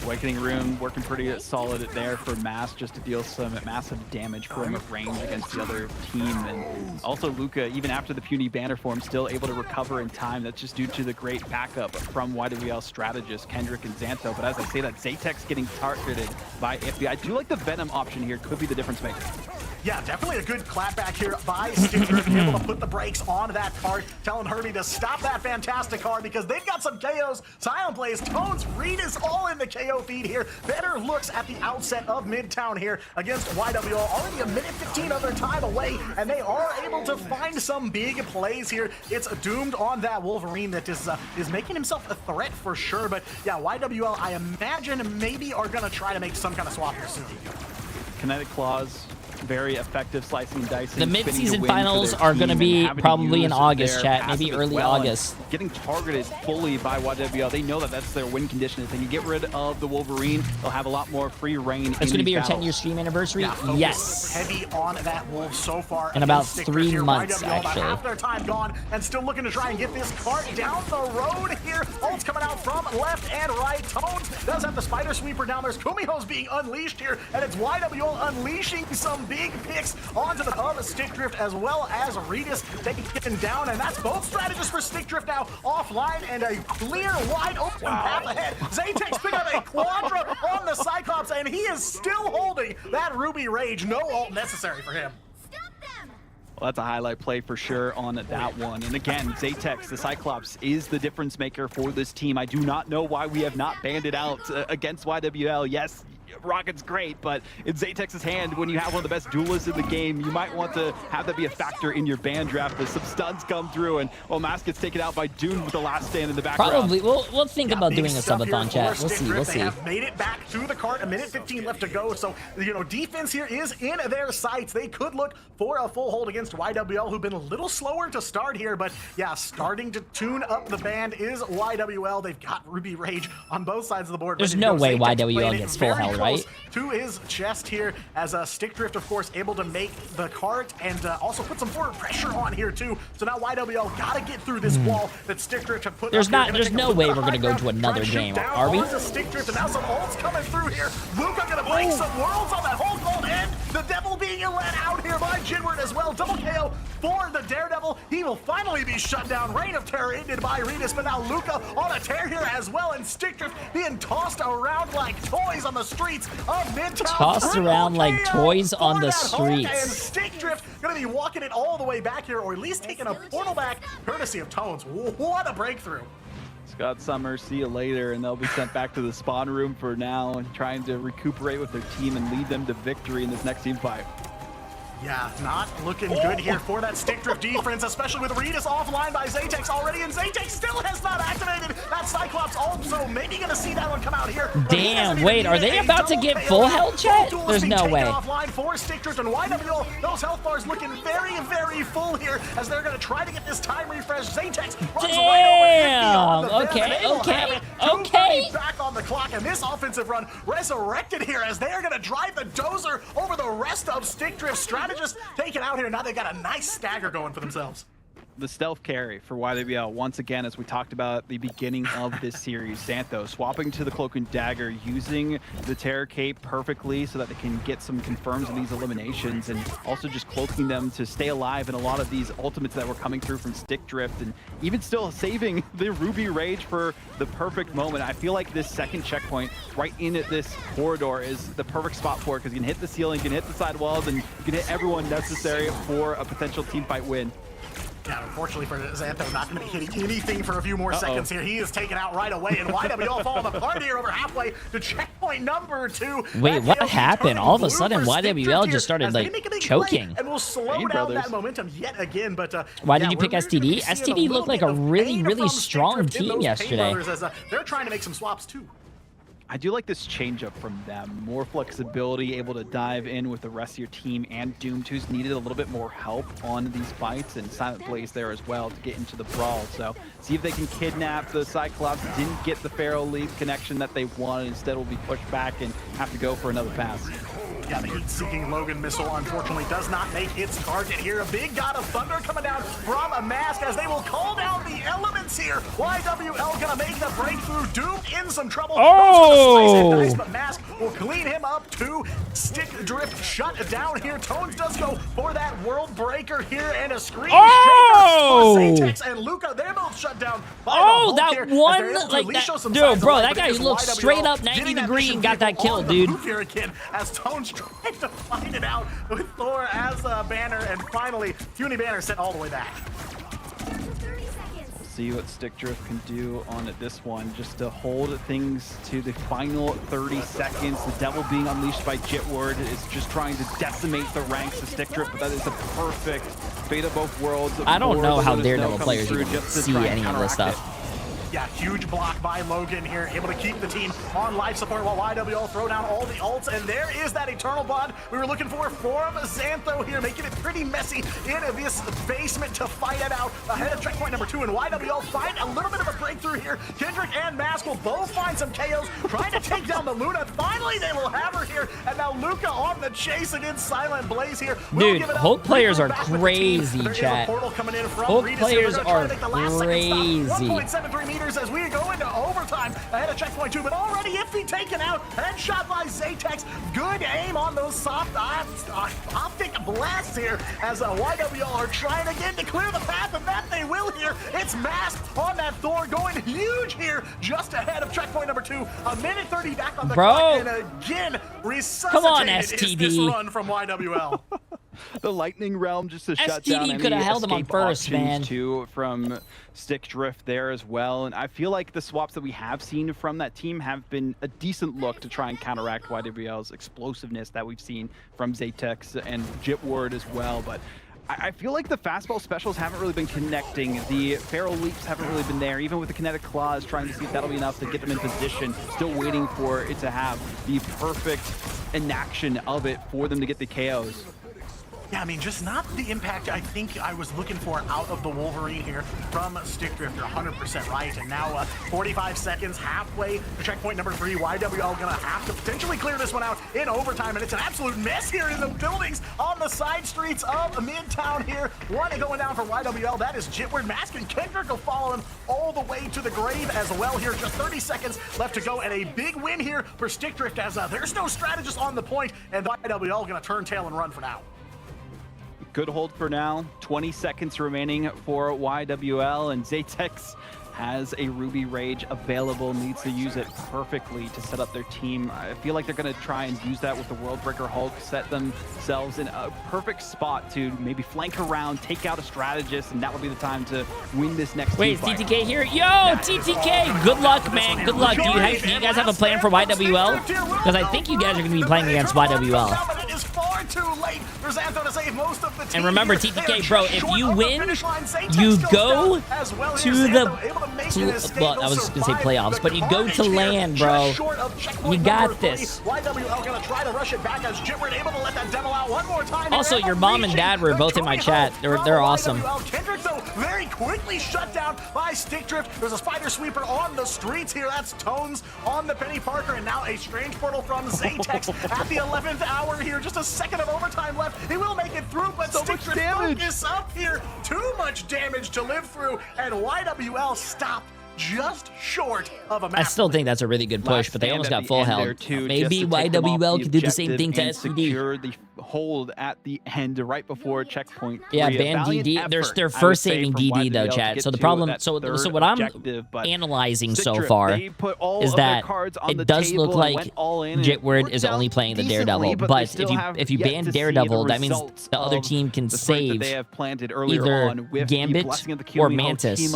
Awakening Rune working pretty solid there for Mask, just to deal some massive damage for him at range against the other team. And also Luca, even after the puny banner form, still able to recover in time. That's just due to the great backup from YWL strategists Kendrick and Xanto. But as I say that, Zaytek's getting targeted by FBI. I do like the Venom option here, could be the difference maker. Yeah, definitely a good clapback here by Stick Drift, able to put the brakes on that card, telling Herbie to stop that fantastic card because they've got some KOs. Silent Blaze, Tones, Reed is all in the KO feed here. Better looks at the outset of Midtown here against YWL. Already a minute 15 of their time away, and they are able to find some big plays here. It's doomed on that Wolverine that is making himself a threat for sure. But yeah, YWL, I imagine maybe are going to try to make some kind of swap here soon. Kinetic Claws, very effective slicing and dicing. The mid-season finals are going to be probably in August, chat. Maybe early August. Getting targeted fully by YWL. They know that that's their win condition. If they can get rid of the Wolverine, they'll have a lot more free reign. It's going to be your 10-year stream anniversary? Yeah, yes. Heavy on that Wolf so far. In about 3 months, YWL, actually. About half their time gone, and still looking to try and get this cart down the road here. Ults coming out from left and right. Tones does have the Spider Sweeper down. There's Kumiho's being unleashed here, and it's YWL unleashing some big picks onto the Stick Drift, as well as Regis taken down, and that's both strategists for Stick Drift now offline, and a clear, wide open path ahead. Zaytek's picking up a Quadra on the Cyclops, and he is still holding that Ruby Rage. No ult necessary for him. Well, that's a highlight play for sure on that one. And again, Zaytek, the Cyclops, is the difference maker for this team. I do not know why we have not banned it out against YWL. Yes, Rocket's great, but in Zaytek's hand, when you have one of the best duelists in the game, you might want to have that be a factor in your ban draft as some stuns come through, and Mask gets taken out by Dune with the last stand in the background. Probably. We'll think about doing a subathon, chat. We'll see. We'll see. They have made it back to the cart. A minute 15 left to go, so, you know, defense here is in their sights. They could look for a full hold against YWL, who've been a little slower to start here, but yeah, starting to tune up the band is YWL. They've got Ruby Rage on both sides of the board. There's no way YWL gets full held, right? To his chest here, as Stick Drift, of course, able to make the cart and also put some forward pressure on here too. So now YWL gotta get through this wall that Stick Drift have put. There's no way we're gonna go to another game, are we? Stick Drift, and now some ults coming through here. Luca gonna break some worlds on that whole gold end. The Devil being let out here by Jinward as well. Double KO for the Daredevil. He will finally be shut down. Reign of Terror ended by Regis, but now Luca on a tear here as well, and Stick Drift being tossed around like toys on the streets of Midtown. Tossed around like toys on the streets. And Stick Drift gonna be walking it all the way back here, or at least taking a portal back, courtesy of Tones. What a breakthrough. Scott Summers, see you later, and they'll be sent back to the spawn room for now and trying to recuperate with their team and lead them to victory in this next team fight. Yeah, not looking good here for that stick drift defense, especially with Regis offline by Zaytex already, and Zaytex still has not activated that Cyclops ult, so maybe gonna see that one come out here. Damn, wait, are they about to get full health, chat? There's no way. Offline for stick drift and YWL, those health bars looking very, very full here as they're gonna try to get this time refresh. Zaytex runs right over 50 on the okay. Back on the clock, and this offensive run resurrected here as they are gonna drive the dozer over the rest of stick drift strategy. Just taken out here. Now they got a nice stagger going for themselves. The stealth carry for YWL, once again, as we talked about at the beginning of this series, Xantho swapping to the Cloak and Dagger, using the Terror Cape perfectly so that they can get some confirms in these eliminations, and also just cloaking them to stay alive in a lot of these ultimates that were coming through from Stick Drift, and even still saving the Ruby Rage for the perfect moment. I feel like this second checkpoint right in this corridor is the perfect spot for it, because you can hit the ceiling, you can hit the sidewalls, and you can hit everyone necessary for a potential team fight win. Yeah, unfortunately for Xantho, not going to be hitting anything for a few more seconds here. He is taken out right away, and YWL falling apart here over halfway to checkpoint number 2. Wait, what happened? All of a sudden, YWL just started, like, choking. And we'll slow down that momentum yet again, but... Why did you pick STD? STD looked like a really, really strong team yesterday. They're trying to make some swaps, too. I do like this change-up from them. More flexibility, able to dive in with the rest of your team, and Doomed, who's needed a little bit more help on these fights, and Silent Blaze there as well to get into the brawl. So see if they can kidnap the Cyclops. Didn't get the Pharaoh lead connection that they wanted. Instead will be pushed back and have to go for another pass. Yeah, the heat-seeking Logan missile, unfortunately, does not make its target here. A big God of Thunder coming down from a Mask as they will call down the elements here. YWL gonna make the breakthrough. Doomed in some trouble. Oh! Nice, but Mask will clean him up too. Stick Drift shut down here. Tones does go for that World Breaker here and a screen shaker. Zaytex and Luca, they're both shut down. Oh, that one, like that, dude, bro, that guy looked straight up 90 degree and got that kill, dude. Here again, as Tones tried to fight it out with Thor as a banner, and finally, Puny Banner sent all the way back. See what Stick Drift can do on this one, just to hold things to the final 30 seconds. The Devil being unleashed by Jitward is just trying to decimate the ranks of Stick Drift, but that is a perfect fate of both worlds. I don't know how Daredevil players even see any of this stuff. Yeah, huge block by Logan here, able to keep the team on life support while YWL throw down all the ults, and there is that Eternal Bond we were looking for from Xantho here, making it pretty messy in this basement to fight it out ahead of checkpoint number 2, and YWL find a little bit of a breakthrough here. Kendrick and Mask will both find some KOs, trying to take down the Luna. Finally, they will have her here, and now Luca on the chase against Silent Blaze here. Dude, Hulk players are crazy, chat. Hulk players are crazy. 1.73 meters as we go into overtime ahead of checkpoint 2, but already Iffy taken out, headshot by Zaytex. Good aim on those soft optic blasts here as YWL are trying again to clear the path, and that they will here. It's Mask on that Thor going huge here just ahead of checkpoint number 2. A minute 30 back on the clock, and again resuscitated. Come on, STD. Is this run from YWL. The Lightning Realm just to shut STD down could have held him on first, man. Too, from Stick Drift there as well, and I feel like the swaps that we have seen from that team have been a decent look to try and counteract YWL's explosiveness that we've seen from Zaytex and Jitward as well, but I feel like the fastball specials haven't really been connecting. The Feral Leaps haven't really been there, even with the Kinetic Claws, trying to see if that'll be enough to get them in position. Still waiting for it to have the perfect enaction of it for them to get the KOs. Yeah, I mean, just not the impact I think I was looking for out of the Wolverine here from Stick Drift. You're 100% right. And now 45 seconds, halfway to checkpoint number 3. YWL gonna have to potentially clear this one out in overtime. And it's an absolute mess here in the buildings on the side streets of Midtown here. One going down for YWL. That is Jitward. Mask and Kendrick will follow him all the way to the grave as well here. Just 30 seconds left to go. And a big win here for Stick Drift as there's no strategist on the point. And YWL gonna turn tail and run for now. Good hold for now. 20 seconds remaining for YWL, and Zaytex has a Ruby Rage available, needs to use it perfectly to set up their team. I feel like they're going to try and use that with the World Breaker Hulk, set themselves in a perfect spot to maybe flank around, take out a strategist, and that will be the time to win this next Wait, is team TTK here? Yo, TTK! Good luck, man. Good luck. Do you guys have a plan for YWL? Because I think you guys are going to be playing against YWL. But it is far too late. for Xantho to save most of the team. And remember, here. TTK, bro, if you win, you go to the... Well, I was going to say playoffs, but you go to LAN, bro. You got this. YWL going to try to rush it back as Jitward able to let that devil out one more time. Also, your mom and dad were both in my chat. They're awesome. Kendrick, though, very quickly shut down by Stick Drift. There's a spider sweeper on the streets here. That's Tones on the Penny Parker, and now a strange portal from Zaytex at the 11th hour here. Just a second of overtime left. He will make it through, but so Stick Drift focus up here. Too much damage to live through, and YWL stopped just short of a map. I still think that's a really good push, but they almost got full health. Maybe YWL could do the same thing to STD. Secure the hold at the end right before checkpoint. Yeah, ban DD. They're first saving DD though, chat. So the problem, so what I'm analyzing so far is that it does look like Jitward is only playing the Daredevil, but if you ban Daredevil, that means the other team can save either Gambit or Mantis.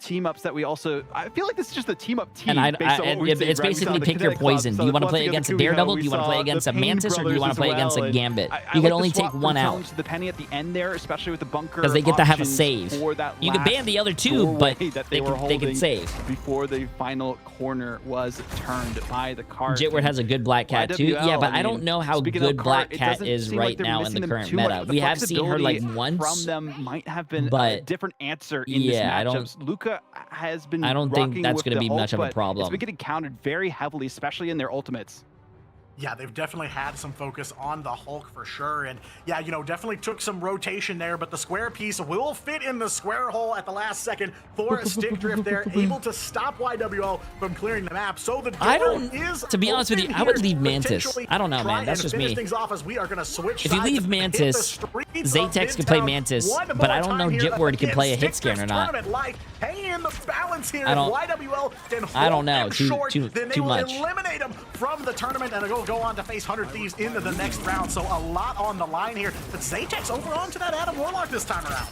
Team ups that we also, I feel like this is just a team up team. And it's basically pick your poison. Do you want to play against a Daredevil? Do you want to play against a Mantis? Or do you want to play against a Gambit? You can only take one out. The Penny at the end there, especially with the bunker. Because they get to have a save. You can ban the other two, but they can save. Before the final corner was turned by the card. Jitward has a good Black Cat too. Yeah, but I don't know how good Black Cat is right now in the current meta. We have seen her like once. From them might have been a different answer in this matchup. Luca has been. I don't think that's going to be much of a problem. It's been getting countered very heavily, especially in their ultimates. Yeah, they've definitely had some focus on the Hulk for sure. And yeah, you know, definitely took some rotation there, but the square piece will fit in the square hole at the last second for Stick Drift there, able to stop YWL from clearing the map. So the to be honest with you, I would leave Mantis. I don't know, man. That's just me. We are gonna switch if you leave Mantis, Zaytex can play Mantis, but I don't know Jitward can play a hit scan or not. I don't know. Too much. Eliminate him from the tournament and go on to face 100 Thieves into the next round. So a lot on the line here. But Zaytex over onto that Adam Warlock this time around.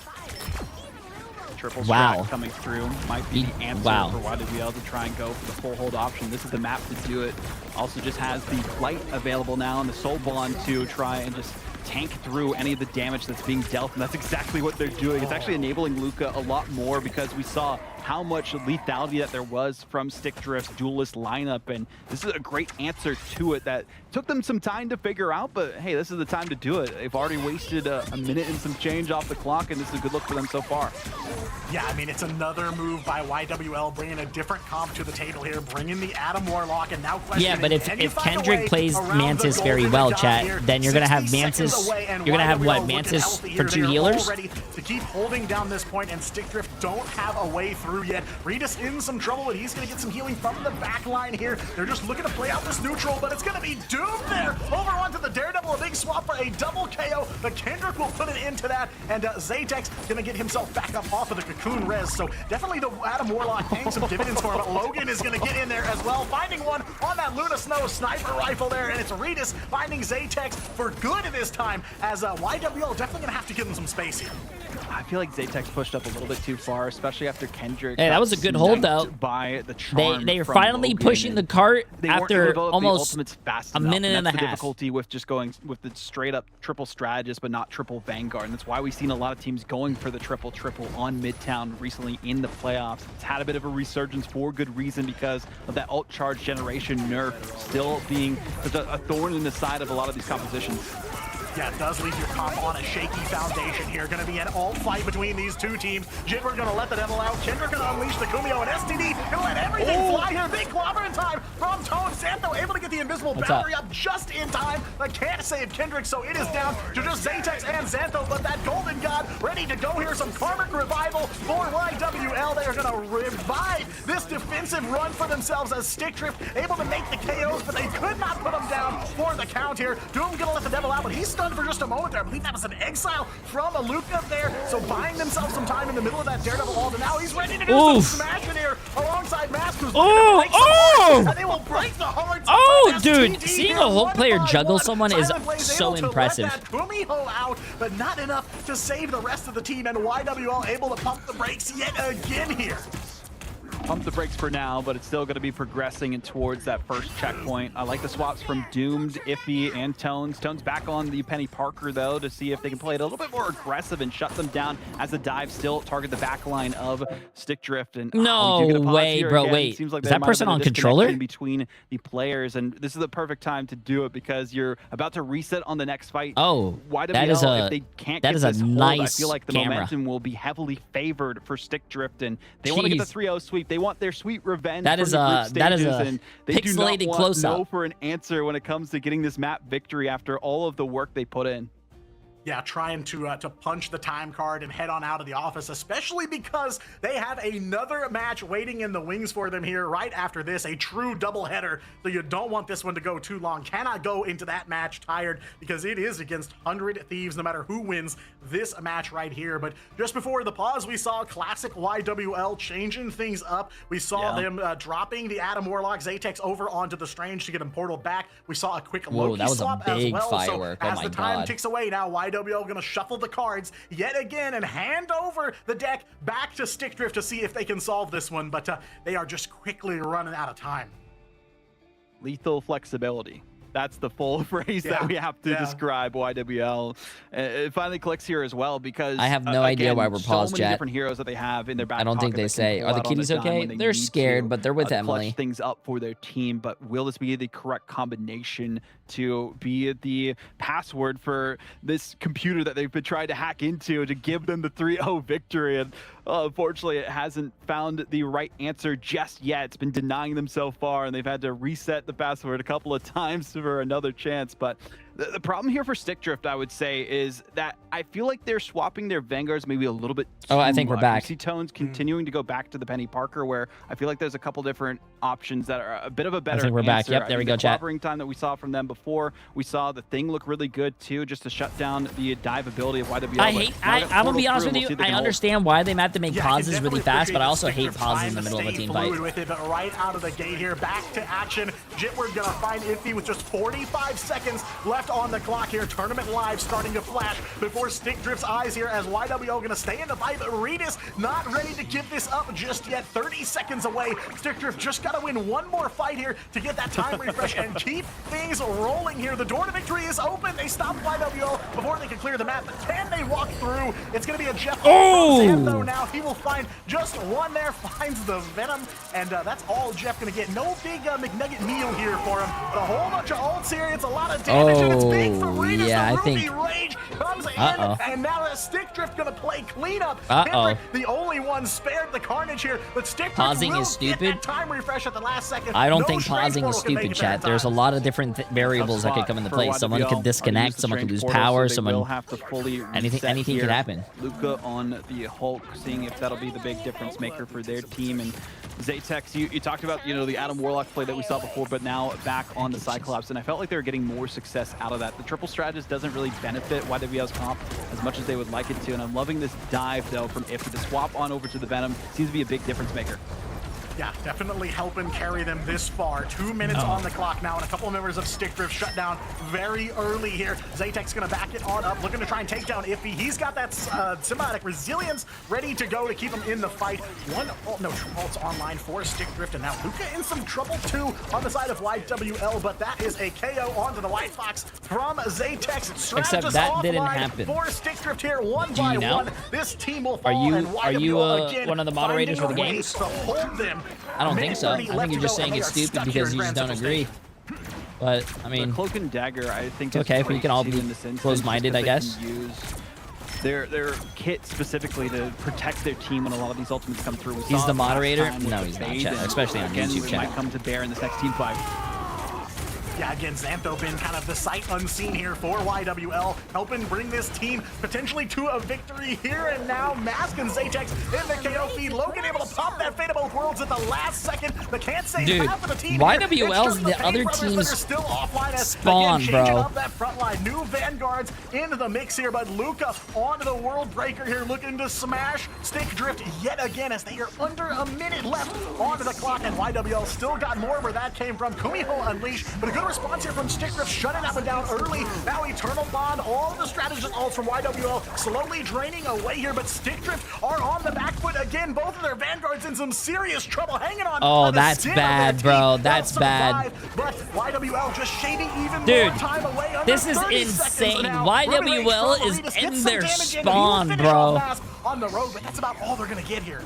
Triple strat coming through might be the answer for YWL to try and go for the full hold option. This is the map to do it. Also just has the flight available now and the soul bond to try and just tank through any of the damage that's being dealt, and that's exactly what they're doing. It's actually enabling Luca a lot more because we saw how much lethality that there was from Stick Drift's duelist lineup, and this is a great answer to it that took them some time to figure out, but hey, this is the time to do it. They've already wasted a minute and some change off the clock, and this is a good look for them so far. Yeah, I mean, it's another move by YWL, bringing a different comp to the table here, bringing the Adam Warlock, and now questioning. Yeah, but if Kendrick plays Mantis very well, chat, then you're gonna have Mantis. You're gonna have what, Mantis for 2 healers? To keep holding down this point, and Stick Drift don't have a way through yet. Regis in some trouble, and he's gonna get some healing from the back line here. They're just looking to play out this neutral, but it's gonna be doomed there. Over onto the Daredevil, a big swap for a double KO, but Kendrick will put it into that, and Zaytex gonna get himself back up off of the cocoon res. So definitely the Adam Warlock paying some dividends for him, but Logan is gonna get in there as well, finding one on that Luna Snow sniper rifle there, and it's Regis finding Zaytex for good this time, as YWL definitely gonna have to give him some space here. I feel like Zaytex pushed up a little bit too far, especially after Kendrick. Hey, that was a good hold though. By the charm they are finally pushing the cart after almost a minute and a half. Difficulty with just going with the straight up triple strategist, but not triple Vanguard. And that's why we've seen a lot of teams going for the triple on Midtown recently in the playoffs. It's had a bit of a resurgence for good reason because of that ult charge generation nerf still being a thorn in the side of a lot of these compositions. Yeah, it does leave your comp on a shaky foundation here. Gonna be an ult fight between these two teams. Jitward gonna let the devil out. Kendrick gonna unleash the Kumio, and STD gonna let everything fly here. Big clobber in time from Tone. Xantho able to get the invisible boundary up just in time, but can't save Kendrick, so it is down to just Zaytex and Xantho, but that Golden God ready to go here. Some karmic revival for YWL. They are gonna revive this defensive run for themselves as Stick Drift able to make the KOs, but they could not put them down for the count here. Doom gonna let the devil out, but he's stunned for just a moment there. I believe that was an exile from Aluka there, so buying themselves some time in the middle of that Daredevil ult, and now he's ready to do some smashing here alongside Mask, who's and they will break the hearts. Dude, seeing a whole player juggle someone is so impressive. Kumio out, but not enough to save the rest of the team, and YWL able to pump the brakes yet again here. pump the brakes for now, but it's still going to be progressing and towards that first checkpoint. I like the swaps from Doomed, Iffy, and Tones. Tones back on the Penny Parker, though, to see if they can play it a little bit more aggressive and shut them down as the dive still target the back line of Stick Drift. And no way, bro. Again. Wait, Seems like is that person on controller? Between the players, and this is the perfect time to do it because you're about to reset on the next fight. Oh, YWL, that is if they can't get this hold, nice I feel like the camera. momentum will be heavily favored for Stick Drift, and they want to get the 3-0 sweep. They want their sweet revenge. That is a and they pixelated do not close want up. no for an answer when it comes to getting this map victory after all of the work they put in. Yeah, trying to punch the time card and head on out of the office, especially because they have another match waiting in the wings for them here right after this, a true doubleheader. So you don't want this one to go too long. Cannot go into that match tired because it is against 100 Thieves, no matter who wins this match right here. But just before the pause, we saw classic YWL changing things up. We saw them dropping the Adam Warlock Zatex over onto the Strange to get him portaled back. We saw a quick Loki swap as well. Firework. So as the time ticks away now, YWL gonna shuffle the cards yet again and hand over the deck back to Stick Drift to see if they can solve this one, but they are just quickly running out of time. Lethal flexibility. That's the full phrase that we have to describe YWL. It finally clicks here as well because I have no idea why we're paused, so many chat. different heroes that they have in their back I don't think pocket they that say. can Are pull the out on kitties dime okay? when they They're need scared, to, but they're with clutch Emily. Things up for their team, but will this be the correct combination to be the password for this computer that they've been trying to hack into to give them the 3-0 victory? And unfortunately, it hasn't found the right answer just yet. It's been denying them so far, and they've had to reset the password a couple of times for another chance. But the problem here for Stick Drift, I would say, is that I feel like they're swapping their Vanguards maybe a little bit too I think we're much. back. We see Tones continuing to go back to the Penny Parker, where I feel like there's a couple different options that are a bit of a better I think we're back. answer. Yep, there we go, chat. The clobbering time that we saw from them before, we saw the Thing look really good too, just to shut down the dive ability of YWL. I'm gonna be honest with you. I understand why they have to make pauses really fast, but I also hate pauses in the middle of a team fight. With it, but right out of the gate here, back to action. Jitward gonna find Iffy with just 45 seconds left on the clock here. Tournament live starting to flash before Stick Drift's eyes here as YWL gonna stay in the fight, but Regis not ready to give this up just yet. 30 seconds away. Stick Drift just gotta win one more fight here to get that time refresh and keep things rolling here. The door to victory is open. They stop YWL before they can clear the map, but can they walk through? It's gonna be a Jeff though now. He will find just one there, finds the Venom, and that's all Jeff gonna get. No big McNugget meal here for him, but a whole bunch of ults here. It's a lot of damage, and it's big for Regis. Yeah, the I think. Rage comes in, and now that Stick Drift gonna play cleanup. The only one spared the carnage here, but Stick Drift pausing will is stupid. Get that time refresh at the last second. I don't No think Strange pausing is Portal can make stupid, it there in chat. There's a time. lot of different variables that could come into play. Someone could disconnect, someone could lose power, someone anything could happen. Luca on the Hulk, seeing if that'll be the big difference maker for their team. And Zatex, you talked about the Adam Warlock play that we saw before, but now back on the Cyclops, and I felt like they were getting more success out of that. The triple strategist doesn't really benefit YWL's comp as much as they would like it to, and I'm loving this dive though from Iffy. The swap on over to the Venom seems to be a big difference maker. Yeah, definitely helping carry them this far. 2 minutes on the clock now, and a couple of members of Stick Drift shut down very early here. Zatex gonna back it on up, looking to try and take down Iffy. He's got that symbiotic resilience ready to go to keep him in the fight. Ult's online for Stick Drift, and now Luca in some trouble too on the side of YWL, but that is a KO onto the White Fox from Zatex. Except that didn't happen. For Stick Drift here, one by one. This team will fall, and are you YWL again one of the moderators for the finding a way games? to hold them. I don't think so. I think you're just saying it's stupid because you just don't agree. But, I mean, the Cloak and Dagger, I think it's okay if we can all be closed-minded, I guess. Use their kit specifically to protect their team when a lot of these ultimates come through. He's the moderator? No, he's not, chat, especially on YouTube chat. Might come to bear in this next team fight. Yeah, again, Xantho been kind of the sight unseen here for YWL, helping bring this team potentially to a victory here. And now Mask and Zatex in the KO feed. Logan able to pop that Fate of Both Worlds at the last second, but can't save half of the team. YWL's the other team's spawn, bro. Up that front line. New Vanguards into the mix here, but Luca onto the World Breaker here, looking to smash Stick Drift yet again as they are under a minute left onto the clock, and YWL still got more where that came from. Kumiho Unleashed, but a good response here from Stick Drift, shutting that one down early. Now Eternal Bond, all the strategist ults from YWL slowly draining away here, but Stick Drift are on the back foot again. in. Both of their vanguards in some serious trouble, hanging on. Oh, that's bad, bro. That's bad. But YWL just shading even Dude, more time away. this is insane. YWL is in their spawn, bro. On the road, but that's about all they're gonna get here.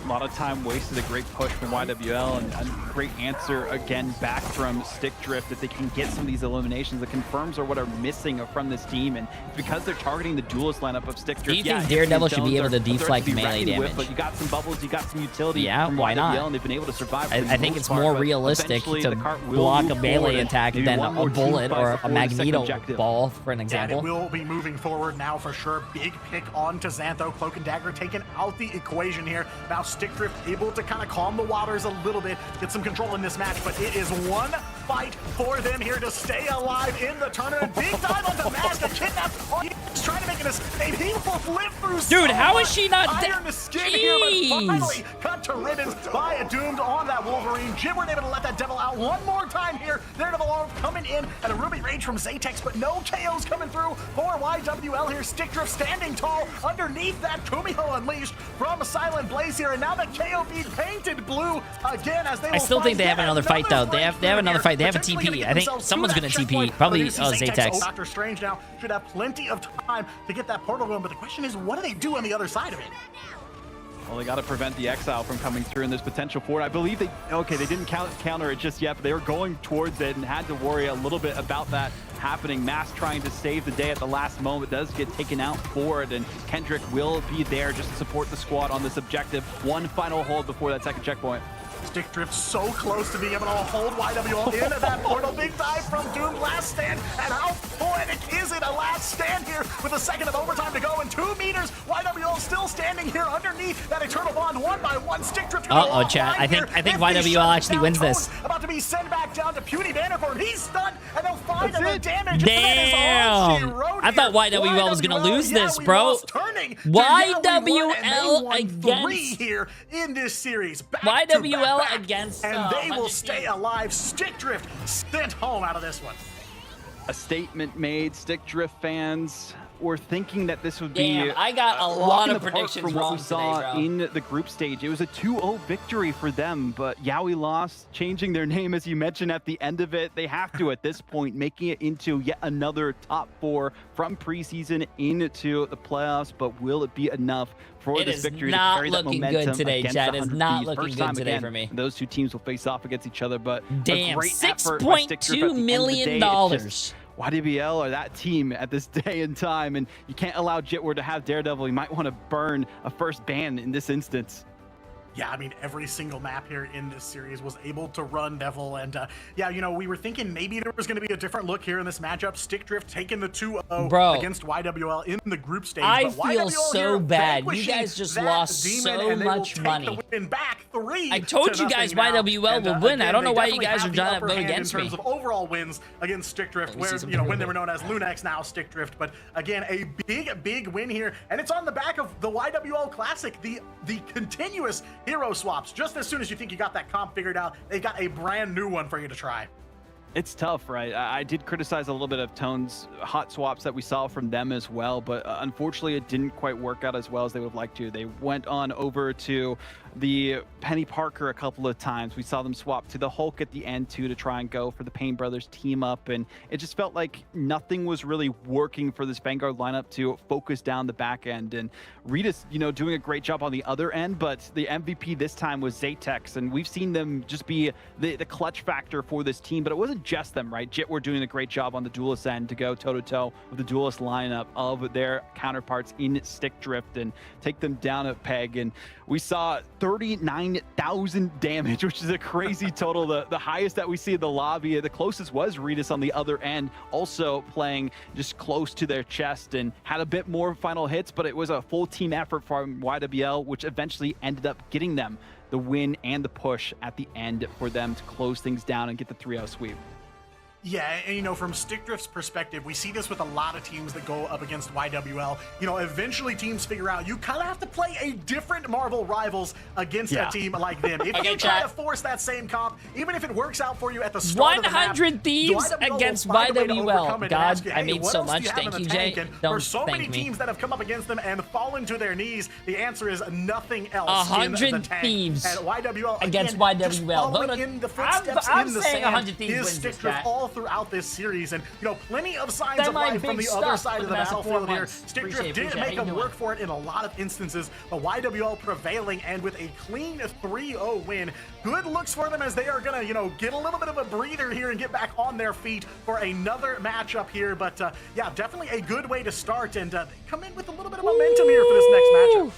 A lot of time wasted, a great push from YWL, and a great answer again back from Stick Drift. If they can get some of these eliminations, the confirms are what are missing from this team, and it's because they're targeting the duelist lineup of Stick Drift. Do you think Daredevil should be able to deflect melee damage? But you got some bubbles, you got some utility. Yeah, from why YWL, not? And they've been able to survive. I think it's more realistic to block a melee attack than a bullet or a Magneto ball, for an example. And it will be moving forward now for sure. Big pick on to Xantho. Cloak and Dagger taking out the equation here. Now Stick Drift able to kind of calm the waters a little bit, get some control in this match, but it is one fight for them here to stay alive in the tournament. Big dive on the mask, a kidnap. He's trying to make an escape. He will live through. Dude, how is she not dead? Iron the skin here, but finally cut to ribbons by a Doomed on that Wolverine. Jib weren't able to let that Devil out one more time here. Daredevil coming in, and a Ruby Rage from Zatex, but no KOs coming through for YWL here. Stick Drift standing tall underneath that Kumiho Unleashed from Silent Blaze here, and now the KO feed painted blue again as they I still think they have another fight though. They have another fight. They have a TP. I think someone's gonna TP. Probably Zatex. Doctor Strange now should have plenty of time to get that portal going, but the question is, what do they do on the other side of it? Well, they got to prevent the Exile from coming through, and there's potential for it. I believe they didn't counter it just yet, but they were going towards it and had to worry a little bit about that happening. Mass trying to save the day at the last moment, does get taken out for it, and Kendrick will be there just to support the squad on this objective. One final hold before that second checkpoint. Stick Drift so close to being able to hold YWL into that portal. Big dive from Doom, last stand, and how poetic is it? A last stand here with a second of overtime to go, and 2 meters. YWL still standing here underneath that Eternal Bond, one by one. Stick Drift. Chat. I think YWL actually wins this. About to be sent back down to Puny Vanderford. He's stunned, and they'll find him the damage. Damn! I thought YWL was gonna lose this, bro. YWL against here in this series. YWL against, and they will stay alive. Stick Drift sent home out of this one. A statement made. Stick Drift fans were thinking that this would be I got a lot of predictions from what wrong we saw today, bro. in the group stage. It was a 2-0 victory for them, but Yowie lost, changing their name, as you mentioned, at the end of it. They have to, at this point, making it into yet another top 4 from preseason into the playoffs, but will it be enough for this victory to carry that momentum today, against Chad. the It's 100 not Thieves? looking First good time today again, for me. those two teams will face off against each other, but damn, a great effort by Stick Drift at the $6.2 end of the million. day. It's just YWL or that team at this day and time, and you can't allow Jitward to have Daredevil. You might want to burn a first ban in this instance. Yeah, I mean, every single map here in this series was able to run Devil, and yeah, you know, we were thinking maybe there was going to be a different look here in this matchup. Stick Drift taking the 2-0 against YWL in the group stage. I feel so bad. You guys just lost so much money. Back 3 I told you guys YWL will win. I don't know why you guys are trying to vote against me. In terms of overall wins against Stick Drift, where, you know, when they were known as Lunex, now Stick Drift. But again, a big win here, and it's on the back of the YWL Classic, the continuous hero swaps. Just as soon as you think you got that comp figured out, they got a brand new one for you to try. It's tough, right? I did criticize a little bit of Tone's hot swaps that we saw from them as well, but unfortunately it didn't quite work out as well as they would have liked to. They went on over to the Penny Parker a couple of times. We saw them swap to the Hulk at the end too to try and go for the Payne Brothers team up, and it just felt like nothing was really working for this Vanguard lineup to focus down the back end. And Rita's, you know, doing a great job on the other end, but the MVP this time was Zatex, and we've seen them just be the clutch factor for this team, but it wasn't just them, right? Jit were doing a great job on the Duelist end to go toe-to-toe with the Duelist lineup of their counterparts in Stick Drift and take them down a peg. And we saw 39,000 damage, which is a crazy total, the highest that we see in the lobby. The closest was Ritas on the other end, also playing just close to their chest and had a bit more final hits, but it was a full team effort from YWL, which eventually ended up getting them the win and the push at the end for them to close things down and get the 3-0 sweep. Yeah, and you know, from Stick Drift's perspective, we see this with a lot of teams that go up against YWL. You know, eventually teams figure out you kind of have to play a different Marvel Rivals against a team like them. If you try to force that same comp, even if it works out for you at the start of the map, 100 Thieves against YWL. God, I made so much. Thank you, Jay. For so many teams that have come up against them and fallen to their knees, the answer is nothing else. 100 Thieves and YWL against YWL. Following in the footsteps I'm in the saying sand 100 Thieves is wins Stick this, Drift chat. all throughout this series, and you know, plenty of signs of life from the other side of the battlefield here. Stick Drift did make them work for it in a lot of instances, but YWL prevailing and with a clean 3-0 win. Good looks for them as they are gonna, you know, get a little bit of a breather here and get back on their feet for another matchup here. But yeah, definitely a good way to start, and they come in with a little bit of momentum here for this next matchup.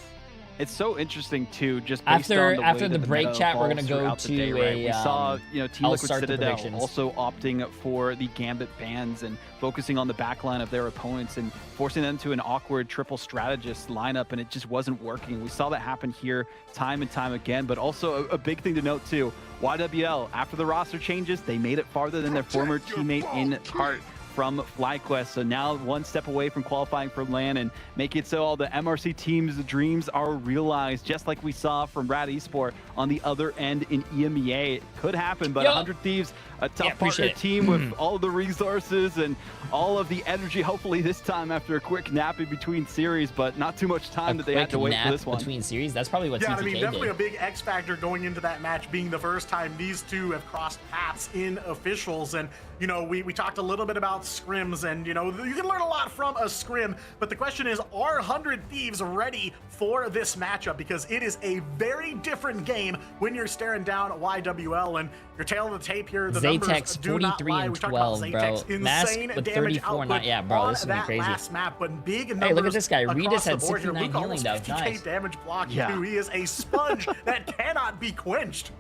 It's so interesting too, just based on the after way the that break meta chat, we're gonna evolves go throughout the to day, right? a, We saw, you know, Team I'll Liquid start the Citadel predictions. also opting for the Gambit bans and focusing on the backline of their opponents and forcing them to an awkward triple strategist lineup, and it just wasn't working. We saw that happen here time and time again, but also a big thing to note too, YWL, after the roster changes, they made it farther than their former teammate in Tart from FlyQuest. So now one step away from qualifying for LAN and make it so all the MRC teams' dreams are realized, just like we saw from Rad Esport on the other end in EMEA. It could happen, but 100 Thieves, a tough partner team with all the resources and all of the energy, hopefully this time after a quick nap in between series, but not too much time that they had to wait for this one. Between series, that's probably what Yeah, TTK I mean, definitely did. a big X factor going into that match being the first time these two have crossed paths in officials. And, you know, we talked a little bit about scrims, and, you know, you can learn a lot from a scrim, but the question is, are 100 Thieves ready for this matchup? Because it is a very different game when you're staring down at YWL, and your tail of the tape here, the numbers Zaytex do not 43 lie. and We talked about 12, bro. Zaytex, Mask insane with damage 34, output not yeah, bro. on This is gonna that be crazy. last map, but big numbers. Hey, look at this guy. Regis across the had board here. 69 Luke healing, almost though. 50K Nice. damage block Yeah. too. He is a sponge that cannot be quenched.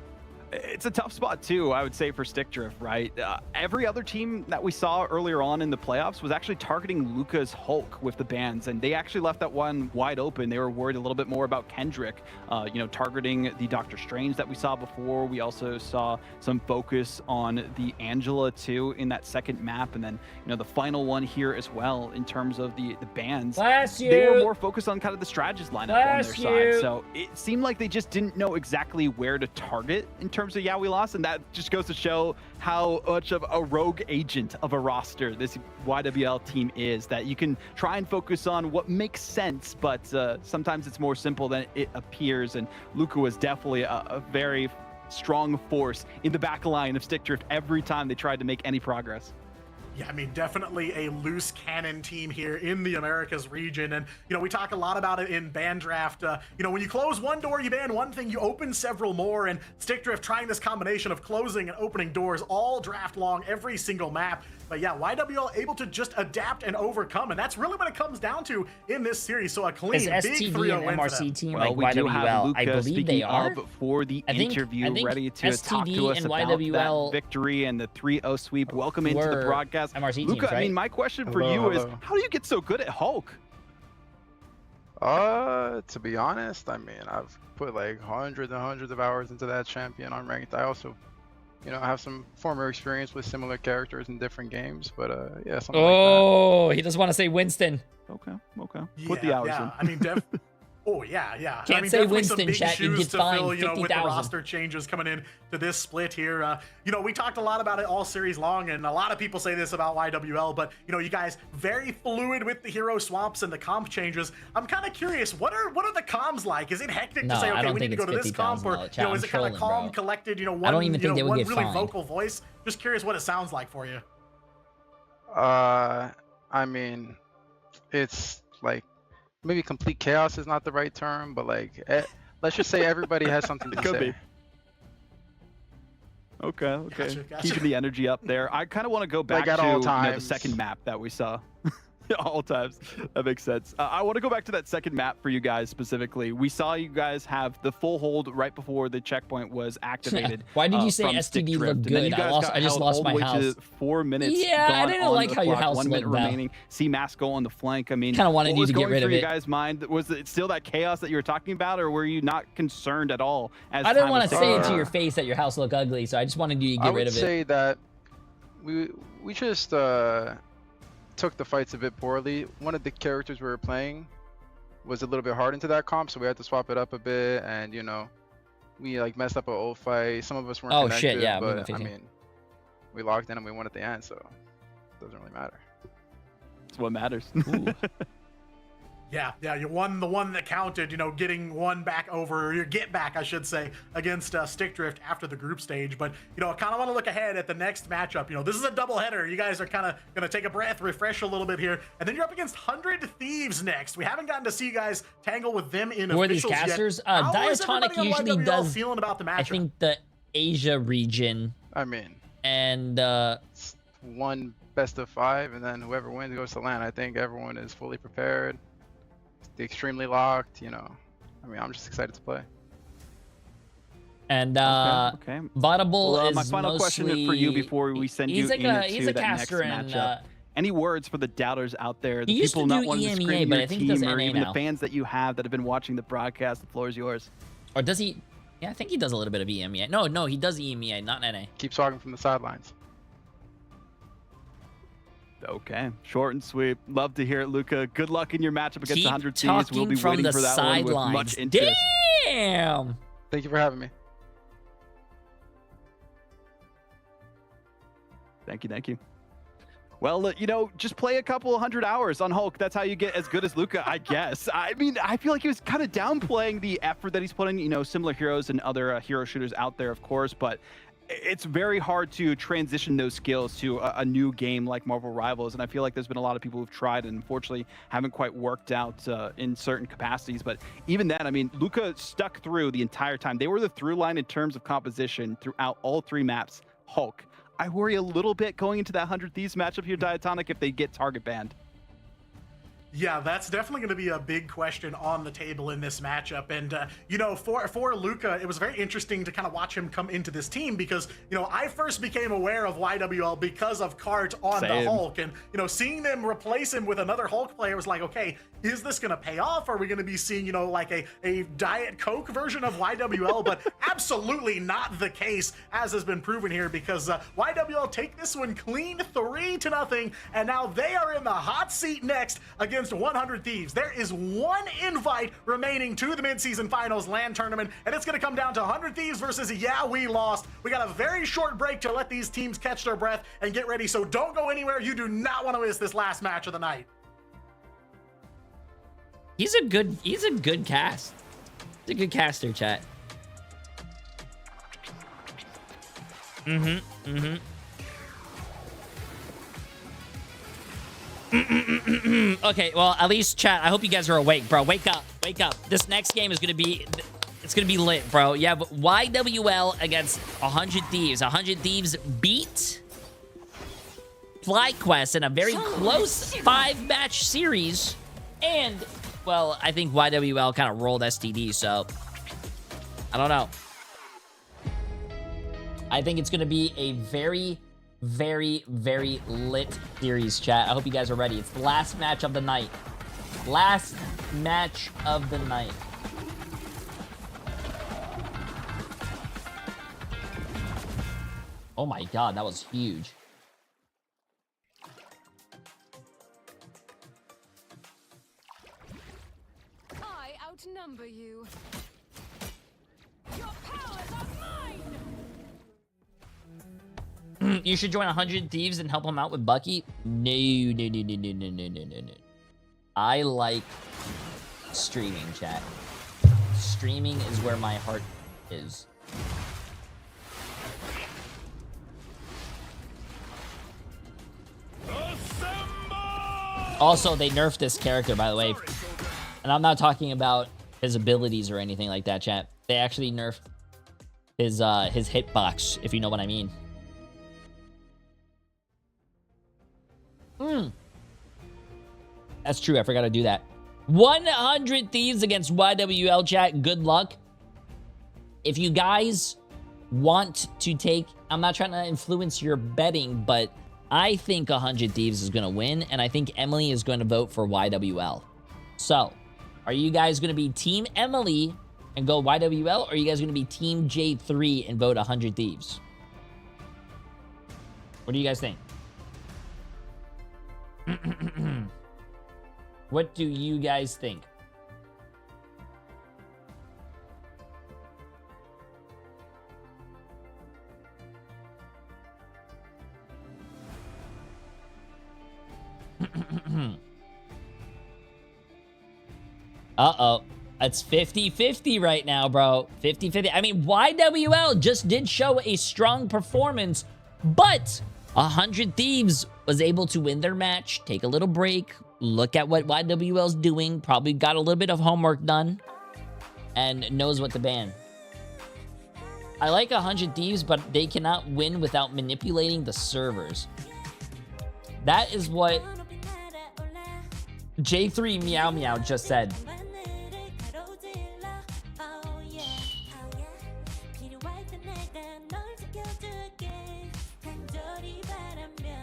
It's a tough spot too, I would say, for Stick Drift, right? Every other team that we saw earlier on in the playoffs was actually targeting Luca's Hulk with the bans, and they actually left that one wide open. They were worried a little bit more about Kendrick, you know, targeting the Doctor Strange that we saw before. We also saw some focus on the Angela too in that second map, and then, you know, the final one here as well in terms of the bans. Bless They were you. more focused on kind of the strategist lineup Bless on their you. side. So it seemed like they just didn't know exactly where to target in terms of, yeah, we lost, and that just goes to show how much of a rogue agent of a roster this YWL team is, that you can try and focus on what makes sense, but sometimes it's more simple than it appears, and Luca was definitely a very strong force in the back line of Stick Drift every time they tried to make any progress. Yeah, I mean, definitely a loose cannon team here in the Americas region. And, you know, we talk a lot about it in ban draft. You know, when you close one door, you ban one thing, you open several more. And Stick Drift trying this combination of closing and opening doors all draft long, every single map. But yeah, YWL able to just adapt and overcome. And that's really what it comes down to in this series. So a clean, Is big STD 3-0 and win for MRC them. team Well, like we do have YWL? Luca, I believe speaking they are. of, for the interview, ready to talk to STD us and about YWL that victory and the 3-0 sweep. Welcome into the were broadcast. MRC teams, Luca, I right? mean, my question for you is, how do you get so good at Hulk? To be honest, I mean, I've put like hundreds and hundreds of hours into that champion on ranked. I also, you know, have some former experience with similar characters in different games, but yeah, something like that. Oh, he doesn't want to say Winston. Okay. Put the hours in. I mean, oh, yeah. Can't I mean, say definitely some Winston, big chat, you shoes get to fined fill, you know, with the 50,000. roster changes coming in to this split here. You know, we talked a lot about it all series long, and a lot of people say this about YWL, but, you know, you guys very fluid with the hero swaps and the comp changes. I'm kind of curious, what are the comms like? Is it hectic No, to say, I okay, don't we need think to go to it's this comp, or, $50,000, you know, I'm is it kind of trolling, calm, bro. collected, you know, I don't even think they would one get really fined. vocal voice? Just curious what it sounds like for you. I mean, it's like, maybe complete chaos is not the right term, but like, let's just say everybody has something to Could say. be. Okay. Gotcha. Keeping the energy up there. I kind of want to go back Like at to all the times. second map that we saw. All times. That makes sense. I want to go back to that second map for you guys specifically. We saw you guys have the full hold right before the checkpoint was activated. Why did you say from Stick STD Drift. looked And then good? you guys got I just held lost all my the way house. to 4 minutes. Yeah, I gone didn't on like the how your clock, house 1 minute looked, Val. remaining. C-Mask go on the flank. I mean, Kinda wanted what you was to get going rid of through it. your guys' mind? Was it still that chaos that you were talking about, or were you not concerned at all? As I didn't time want was to ticking say it to down? your face that your house looked ugly, so I just wanted you to I get would rid of it. say that we just took the fights a bit poorly. One of the characters we were playing was a little bit hard into that comp, so we had to swap it up a bit, and you know, we like messed up an old fight. Some of us weren't connected, shit, yeah, but I mean, we locked in and we won at the end, so it doesn't really matter. That's what matters. Yeah, you won the one that counted, you know, getting one back over, your get back, I should say, against Stick Drift after the group stage. But, you know, I kind of want to look ahead at the next matchup. You know, this is a doubleheader. You guys are kind of going to take a breath, refresh a little bit here. And then you're up against 100 Thieves next. We haven't gotten to see you guys tangle with them in Who are these officials casters? yet. How is Diatonic everybody on usually YWL does, feeling about the matchup? I think, the Asia region. I mean, and one best of 5, and then whoever wins goes to LAN. I think everyone is fully prepared, extremely locked. You know, I mean, I'm just excited to play. And okay. Vodable well, is my final question is for you before we send you into that next matchup. Any words for the doubters out there, the people not wanting to scream your team, or even the fans that you have that have been watching the broadcast? The floor is yours. Or does he? Yeah, I think he does a little bit of EMEA. No, he does EMEA, not NA. Keep talking from the sidelines. Okay, short and sweet. Love to hear it, Luca. Good luck in your matchup against Keep 100 Thieves. We'll be waiting for that one with much interest. Damn! Thank you for having me. Thank you. Well, you know, just play a couple 100 hours on Hulk. That's how you get as good as Luca, I guess. I mean, I feel like he was kind of downplaying the effort that he's putting, you know, similar heroes and other hero shooters out there, of course, but it's very hard to transition those skills to a new game like Marvel Rivals, and I feel like there's been a lot of people who've tried and unfortunately haven't quite worked out in certain capacities. But even then, I mean, Luca stuck through the entire time. They were the through line in terms of composition throughout all 3 maps. Hulk. I worry a little bit going into that 100 Thieves matchup here, Diatonic, if they get target banned. Yeah, that's definitely going to be a big question on the table in this matchup. And, you know, for Luca, it was very interesting to kind of watch him come into this team because, you know, I first became aware of YWL because of Cart on the Hulk. And, you know, seeing them replace him with another Hulk player was like, okay, is this going to pay off? Are we going to be seeing, you know, like a Diet Coke version of YWL? But absolutely not the case, as has been proven here, because YWL take this one clean 3-0. And now they are in the hot seat next against 100 Thieves. There is one invite remaining to the midseason finals LAN tournament, and it's going to come down to 100 Thieves versus Yeah We Lost. We got a very short break to let these teams catch their breath and get ready, so don't go anywhere. You do not want to miss this last match of the night. He's a good cast. He's a good caster, chat. Okay, well, at least chat, I hope you guys are awake, bro. Wake up. This next game is gonna be, it's gonna be lit, bro. You have YWL against 100 Thieves. 100 Thieves beat FlyQuest in a very close 5-match series. And, well, I think YWL kind of rolled STD, so I don't know. I think it's gonna be a very lit series, chat. I hope you guys are ready. It's the last match of the night. Last match of the night. Oh my god, that was huge. I outnumber you. Your powers are mine. You should join 100 Thieves and help them out with Bucky. No. I like streaming, chat. Streaming is where my heart is. Also, they nerfed this character, by the way. And I'm not talking about his abilities or anything like that, chat. They actually nerfed his hitbox, if you know what I mean. That's true. I forgot to do that. 100 Thieves against YWL, chat. Good luck. If you guys want to take... I'm not trying to influence your betting, but I think 100 Thieves is going to win, and I think Emily is going to vote for YWL. So, are you guys going to be Team Emily and go YWL, or are you guys going to be Team J3 and vote 100 Thieves? What do you guys think? What do you guys think? Uh-oh. It's 50-50 right now, bro. 50-50. I mean, YWL just did show a strong performance, but 100 Thieves was able to win their match, take a little break, look at what YWL's doing, probably got a little bit of homework done, and knows what to ban. I like 100 Thieves, but they cannot win without manipulating the servers. That is what Jay3 Meow Meow just said.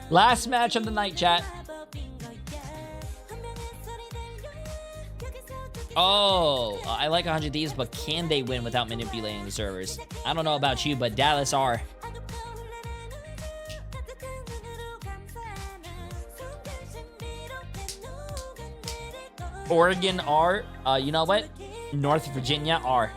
Last match of the night, chat. Oh, I like 100 Thieves, but can they win without manipulating the servers? I don't know about you, but Dallas are. Oregon are. You know what? North Virginia are.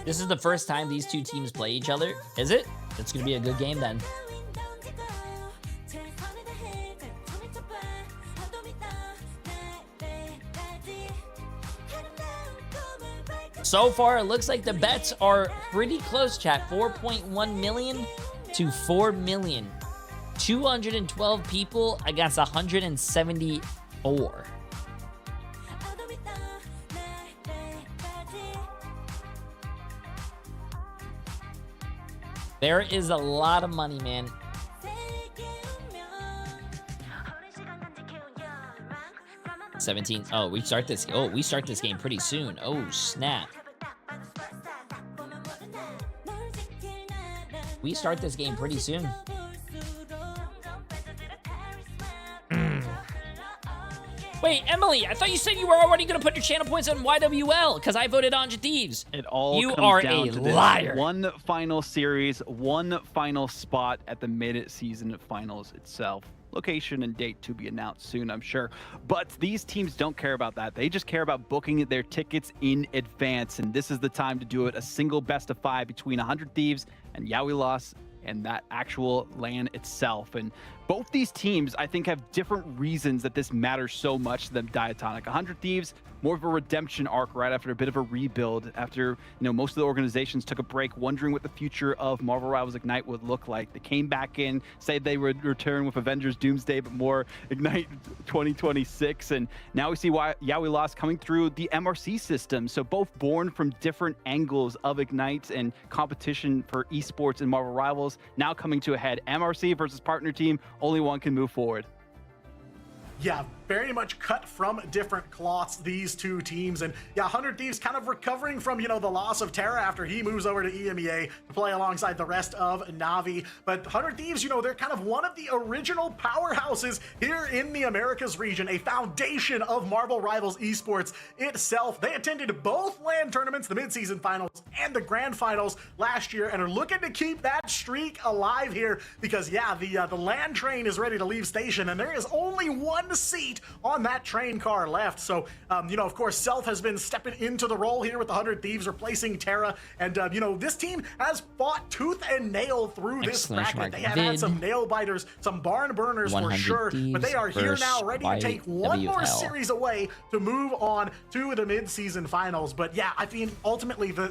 This is the first time these two teams play each other, is it? It's gonna be a good game then. So far, it looks like the bets are pretty close, chat. 4.1 million to 4 million. 212 people against 174. There is a lot of money, man. $17. Oh, we start this game pretty soon. Oh, snap. We start this game pretty soon. Wait, Emily, I thought you said you were already going to put your channel points on YWL because I voted on 100 Thieves. It all you comes are down a to this. liar. One final series, one final spot at the mid-season finals itself. Location and date to be announced soon, I'm sure. But these teams don't care about that. They just care about booking their tickets in advance. And this is the time to do it. A single best of 5 between 100 Thieves and YWL and that actual LAN itself. And both these teams, I think, have different reasons that this matters so much to them. Diatonic, 100 Thieves, more of a redemption arc right after a bit of a rebuild, after most of the organizations took a break, wondering what the future of Marvel Rivals Ignite would look like. They came back in, said they would return with Avengers Doomsday, but more Ignite 2026. And now we see YWL coming through the MRC system. So both born from different angles of Ignite and competition for esports and Marvel Rivals, now coming to a head. MRC versus partner team, only one can move forward. Yeah, very much cut from different cloths, these two teams. And yeah, 100 Thieves kind of recovering from, the loss of Terra after he moves over to EMEA to play alongside the rest of Na'Vi. But 100 Thieves, they're kind of one of the original powerhouses here in the Americas region, a foundation of Marvel Rivals esports itself. They attended both LAN tournaments, the midseason finals and the grand finals last year, and are looking to keep that streak alive here because, yeah, the LAN train is ready to leave station, and there is only one seat on that train car left. So, of course, Self has been stepping into the role here with the 100 Thieves, replacing Terra. And, this team has fought tooth and nail through this bracket. They have had some nail biters, some barn burners for sure, but they are here now ready to take one more series away to move on to the mid-season finals. But yeah, I think ultimately the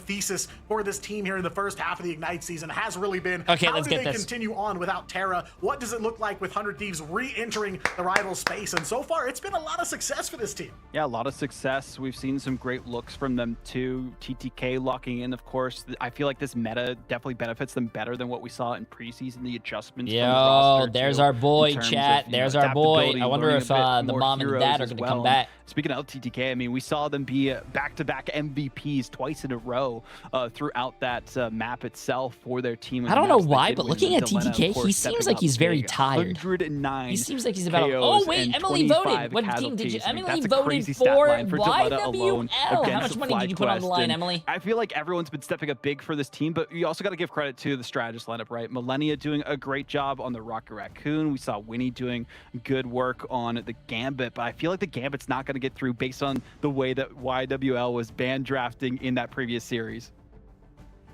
thesis for this team here in the first half of the Ignite season has really been, how do they continue on without Terra? What does it look like with 100 Thieves re-entering the rival space? And so far, it's been a lot of success for this team. Yeah, a lot of success. We've seen some great looks from them too. TTK locking in, of course. I feel like this meta definitely benefits them better than what we saw in preseason, the adjustments. Yo, from the roster there's too, our boy, chat. Of, there's our boy. I wonder if the mom and the dad are going to come back. Speaking of TTK, I mean, we saw them be back-to-back MVPs twice in a row throughout that map itself for their team. I don't know why, but looking at TTK, he seems like he's very tired. 109 he seems like he's about. Oh wait, Emily voted. What team did you? Emily voted for YWL. How much money did you put on the line, Emily? I feel like everyone's been stepping up big for this team, but you also got to give credit to the strategist lineup, right? Millennia doing a great job on the Rocket Raccoon. We saw Winnie doing good work on the Gambit, but I feel like the Gambit's not going to get through based on the way that YWL was banned drafting in that previous series.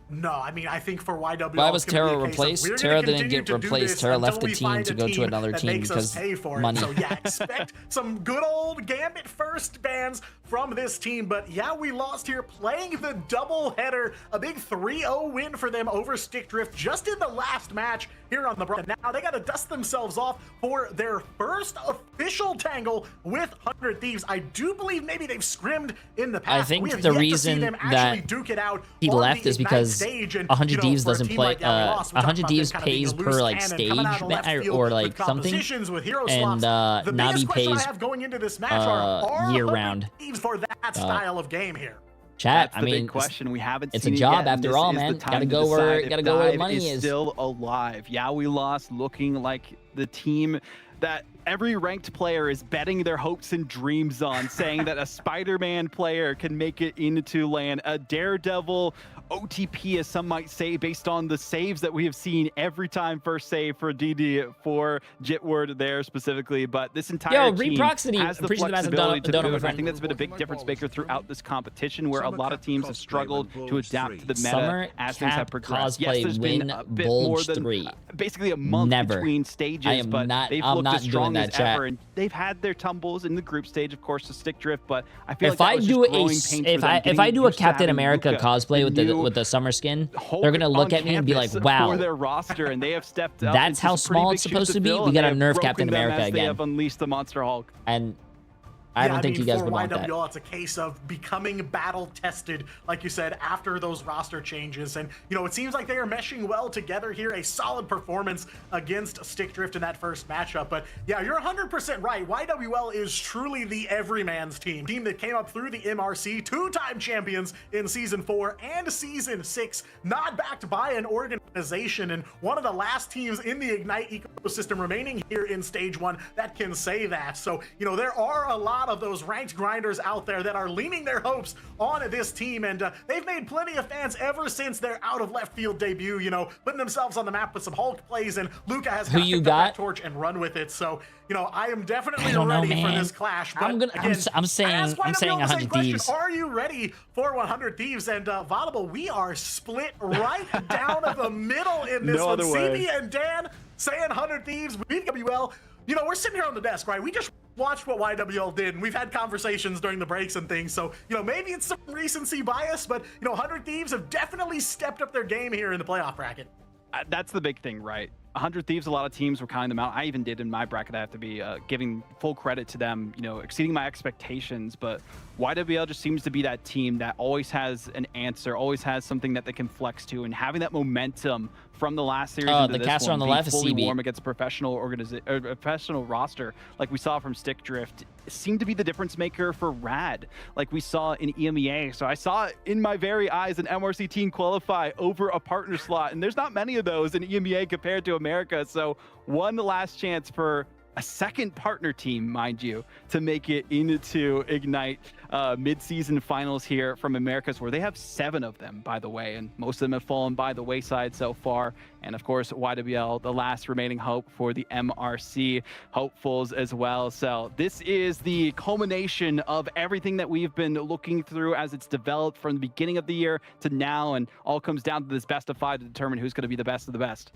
No, I mean, I think for YWL, why was Tara replaced? Tara didn't get replaced. Tara left the team to go to another team because money. So yeah, expect some good old Gambit first bans from this team. But yeah, we lost here playing the doubleheader. A big 3-0 win for them over Stick Drift just in the last match here on the Bro. Now they got to dust themselves off for their first official tangle with 100 Thieves. I do believe maybe they've scrimmed in the past. I think the reason that duke it out he left is because 100 Thieves doesn't play. 100 Thieves pays per like stage or like something, and Navi pays year round. For that style of game here. Chat, I mean, big question we haven't it's seen a job yet, after all, man. Gotta go where the money is. Still alive. Yeah, we lost, looking like the team that every ranked player is betting their hopes and dreams on, saying that a Spider-Man player can make it into LAN, a Daredevil OTP, as some might say, based on the saves that we have seen every time first save for DD, for Jitward there specifically. But this entire team has the flexibility to do it. I think that's been a big difference maker throughout this competition, where a lot of teams have struggled to adapt to the meta as things have progressed. Yes, there's been a bit more than basically a month between stages, but they've looked as strong as ever, and they've had their tumbles in the group stage, of course, to Stick Drift. But I feel like if I do a Captain America cosplay with the summer skin, they're gonna look at me and be like, "Wow." For their roster, and they have stepped up. That's how small it's supposed to be. We gotta nerf Captain America again. They have unleashed the Monster Hulk, and I don't think you guys would want that. It's a case of becoming battle tested, like you said, after those roster changes. And, you know, it seems like they are meshing well together here. A solid performance against Stick Drift in that first matchup. But yeah, you're 100% right. YWL is truly the everyman's team. Team that came up through the MRC, two-time champions in Season 4 and Season 6, not backed by an organization, and one of the last teams in the Ignite ecosystem remaining here in Stage 1 that can say that. So, you know, there are a lot of those ranked grinders out there that are leaning their hopes on this team, and they've made plenty of fans ever since their out of left field debut, you know, putting themselves on the map with some Hulk plays, and Luca has got to pick up that torch and run with it. So, you know, I am definitely ready for this clash. But I'm saying 100 Thieves. Are you ready for 100 Thieves? And Vodable, we are split right down the middle in this one. CB and Dan saying 100 Thieves, WL. You know, we're sitting here on the desk, right? We just watched what YWL did, and we've had conversations during the breaks and things. So, you know, maybe it's some recency bias, but, you know, 100 Thieves have definitely stepped up their game here in the playoff bracket. That's the big thing, right? 100 Thieves, a lot of teams were counting them out. I even did in my bracket. I have to be giving full credit to them, you know, exceeding my expectations. But YWL just seems to be that team that always has an answer, always has something that they can flex to, and having that momentum from the last series into the this caster one, on the left is fully CB. warm against professional roster, like we saw from Stick Drift, seemed to be the difference maker for Rad, like we saw in EMEA. So I saw in my very eyes an MRC team qualify over a partner slot, and there's not many of those in EMEA compared to America. So one last chance for a second partner team, mind you, to make it into Ignite mid-season finals here from Americas, where they have 7 of them, by the way, and most of them have fallen by the wayside so far. And of course, YWL, the last remaining hope for the MRC hopefuls as well. So this is the culmination of everything that we've been looking through as it's developed from the beginning of the year to now, and all comes down to this best of 5 to determine who's going to be the best of the best.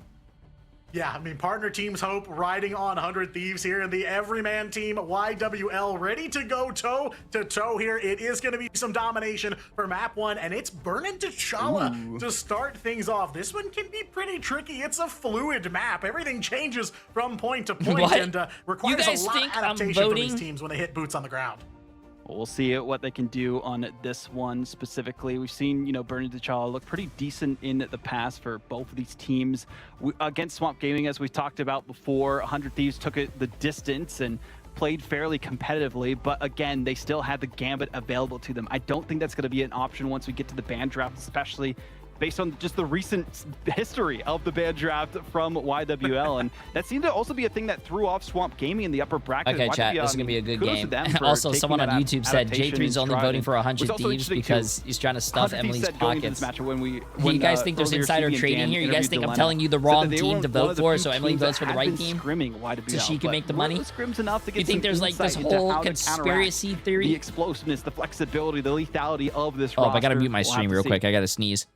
Yeah, I mean, partner teams hope riding on 100 Thieves here, and the everyman team YWL ready to go toe to toe here. It is going to be some domination for map 1, and it's Burnin' T'Challa to start things off. This one can be pretty tricky. It's a fluid map. Everything changes from point to point, and requires a lot of adaptation from these teams when they hit boots on the ground. We'll see what they can do on this one specifically. We've seen, you know, Burnin' T'Challa look pretty decent in the past for both of these teams. Against Swamp Gaming, as we talked about before, 100 Thieves took it the distance and played fairly competitively, but again, they still had the Gambit available to them. I don't think that's going to be an option once we get to the ban draft, especially based on just the recent history of the ban draft from YWL. And that seemed to also be a thing that threw off Swamp Gaming in the upper bracket. Okay, chat, this is going to be a good game. Also, someone on YouTube said Jay3 is only voting for 100 Thieves because he's trying to stuff Emily's pockets. Do you guys think there's insider trading here? You guys think I'm telling you the wrong team to vote for, so Emily votes for the right team so she can make the money? You think there's like this whole conspiracy theory? The explosiveness, the flexibility, the lethality of this roster. I gotta mute my stream real quick. I gotta sneeze.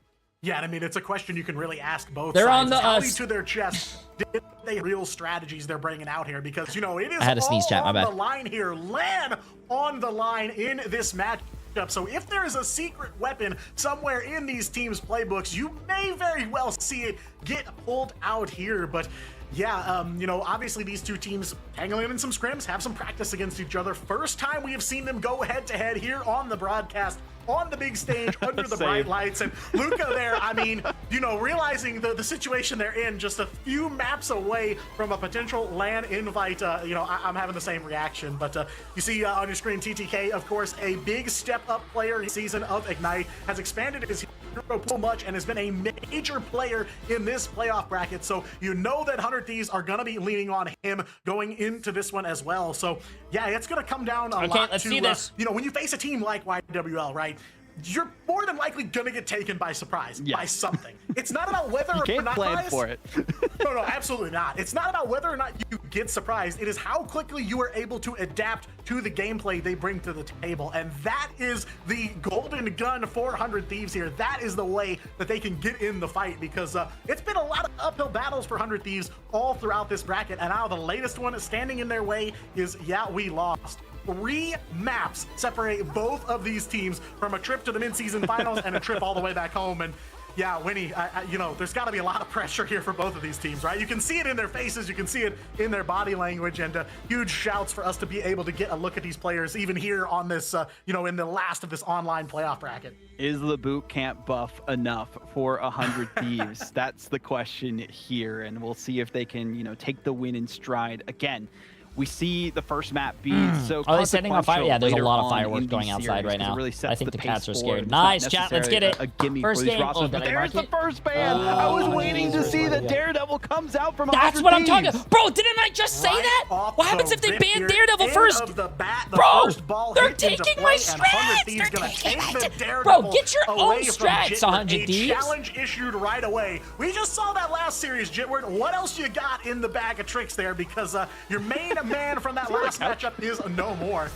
Yeah, I mean, it's a question you can really ask both They're sides. on the Tell me to their chest, did they real strategies they're bringing out here? Because, you know, it is I had a sneeze, chat, my on bad. the line here. LAN on the line in this matchup. So if there is a secret weapon somewhere in these teams' playbooks, you may very well see it get pulled out here. But yeah, you know, obviously these two teams hanging in some scrims, have some practice against each other. First time we have seen them go head-to-head here on the broadcast, on the big stage, under the bright lights. And Luca there, I mean, you know, realizing the situation they're in, just a few maps away from a potential LAN invite, you know, I'm having the same reaction. But you see on your screen, TTK, of course, a big step-up player in the season of Ignite, has expanded his hero pool much and has been a major player in this playoff bracket. So you know that 100 Thieves are going to be leaning on him going into this one as well. So yeah, it's going to come down a lot let's to, see this. you know, when you face a team like YWL, right? You're more than likely gonna get taken by surprise by something. It's not about whether you or can't not plan for it. no, absolutely not. It's not about whether or not you get surprised. It is how quickly you are able to adapt to the gameplay they bring to the table. And that is the golden gun for 100 Thieves here. That is the way that they can get in the fight, because it's been a lot of uphill battles for 100 Thieves all throughout this bracket. And now the latest one standing in their way is, yeah, we lost. 3 maps separate both of these teams from a trip to the mid-season finals and a trip all the way back home. And yeah, Winnie, you know, there's got to be a lot of pressure here for both of these teams, right? You can see it in their faces, you can see it in their body language, and huge shouts for us to be able to get a look at these players even here on this, you know, in the last of this online playoff bracket. Is the boot camp buff enough for 100 Thieves? That's the question here, and we'll see if they can, you know, take the win in stride. Again, we see the first map being so Are they setting on fire? Yeah, there's a lot of later fireworks on going in the outside series, right 'cause it now. really I sets think the the pace cats are forward. scared. It's not Nice, chat. Let's get it. necessarily a gimme First for these game. rosters, Oh, but did I there's mark the it? first ban. I was waiting to see that Daredevil comes out from 100 That's what I'm talking Thieves. about. Bro, didn't I just say that? What happens if they ban Daredevil first? The Bro, first ball they're hit into taking play, my and 100 strats. Thieves They're gonna taking take my the strats. Daredevil Bro, get your away own from strats, Jitward. 100 Thieves. A challenge issued right away. We just saw that last series, Jitward. What else you got in the bag of tricks there? Because your main man from that last matchup is no more.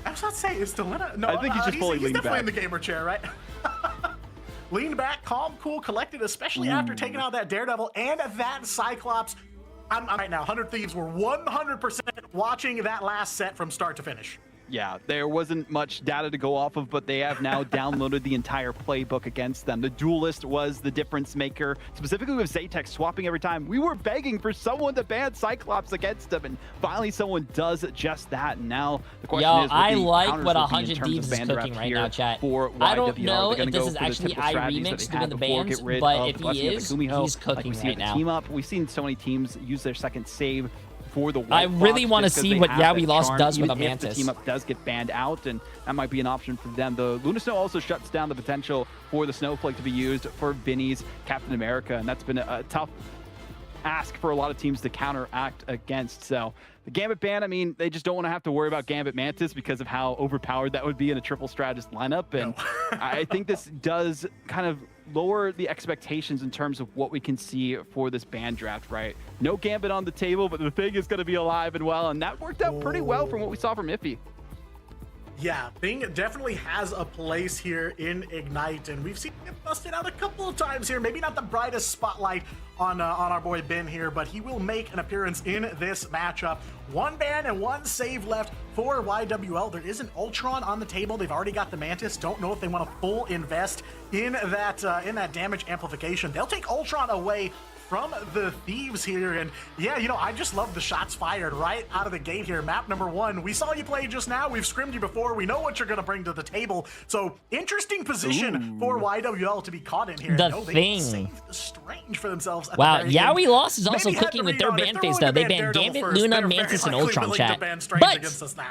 I was about to say, is Delena? No, I think he's just fully leaned definitely back. in the gamer chair, right? Leaned back, calm, cool, collected, especially after taking out that Daredevil and that Cyclops. I'm right now, 100 Thieves were 100% watching that last set from start to finish. Yeah, there wasn't much data to go off of, but they have now downloaded the entire playbook against them. The Duelist was the difference maker, specifically with Zatex swapping every time. We were begging for someone to ban Cyclops against them, and finally someone does just that. And now the question is, I like what 100 Thieves is cooking right now, chat. I don't know if this is actually iRemix doing the bans, but if he is, he's cooking right now. Team up. We've seen so many teams use their second save for the I really want to see what Yeah We Lost does with a Mantis. Mantis. The team up does get banned out, and that might be an option for them. The Luna Snow also shuts down the potential for the Snowflake to be used for Vinny's Captain America, and that's been a tough ask for a lot of teams to counteract against. So the Gambit ban, I mean, they just don't want to have to worry about Gambit Mantis because of how overpowered that would be in a triple strategist lineup. And I think this does kind of lower the expectations in terms of what we can see for this ban draft, right? No Gambit on the table, but the thing is going to be alive and well, and that worked out pretty well from what we saw from Iffy. Yeah, Bing definitely has a place here in Ignite, and we've seen it busted out a couple of times here. Maybe not the brightest spotlight on our boy Ben here, but he will make an appearance in this matchup. 1 ban and 1 save left for YWL. There is an Ultron on the table. They've already got the Mantis. Don't know if they want to full invest in that damage amplification. They'll take Ultron away from the Thieves here. And yeah, you know, I just love the shots fired right out of the gate here. Map number 1. We saw you play just now. We've scrimmed you before. We know what you're going to bring to the table. So interesting position for YWL to be caught in here. The no, thing. Saved the Strange for themselves. Wow, Yowie Lost is also cooking with their ban phase though. They banned Gambit, Luna, Mantis, and Ultron chat. But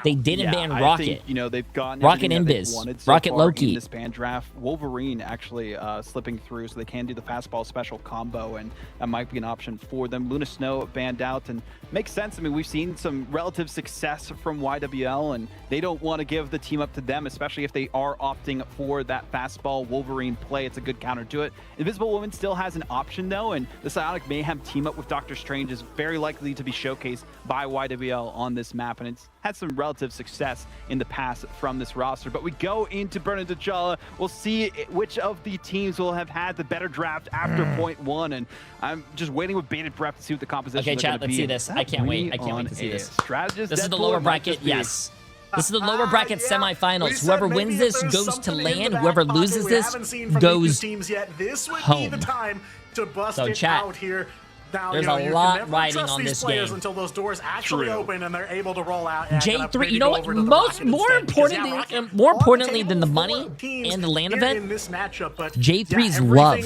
they didn't ban Rocket. I think, you know, they've gotten Rocket Invis, so Rocket Loki. In this ban draft. Wolverine actually slipping through, so they can do the fastball special combo, and that might be an option for them. Luna Snow banned out, and makes sense. I mean, we've seen some relative success from YWL, and they don't want to give the team up to them, especially if they are opting for that fastball Wolverine play. It's a good counter to it. Invisible Woman still has an option though, and the Psionic Mayhem team up with Doctor Strange is very likely to be showcased by YWL on this map, and it's had some relative success in the past from this roster. But we go into Burning T'Challa. We'll see which of the teams will have had the better draft after point 1, and I'm just waiting with bated breath to see what the composition Okay, is chat, going to be. let's see this. I can't wait. I can't wait to see this. Strategist This is the Deadpool, lower it might bracket, just be. yes. This is the lower bracket semifinals. We Whoever said maybe wins if this there's goes to something in land. the Whoever back loses pocket we this haven't seen from goes these teams yet. This would home. be the time to bust So it chat, out here. Now, there's you know, a you lot can never riding trust on these this players game. until those doors actually open and they're able to roll out. And J3, you know what? More importantly than the money and the land event, J3's love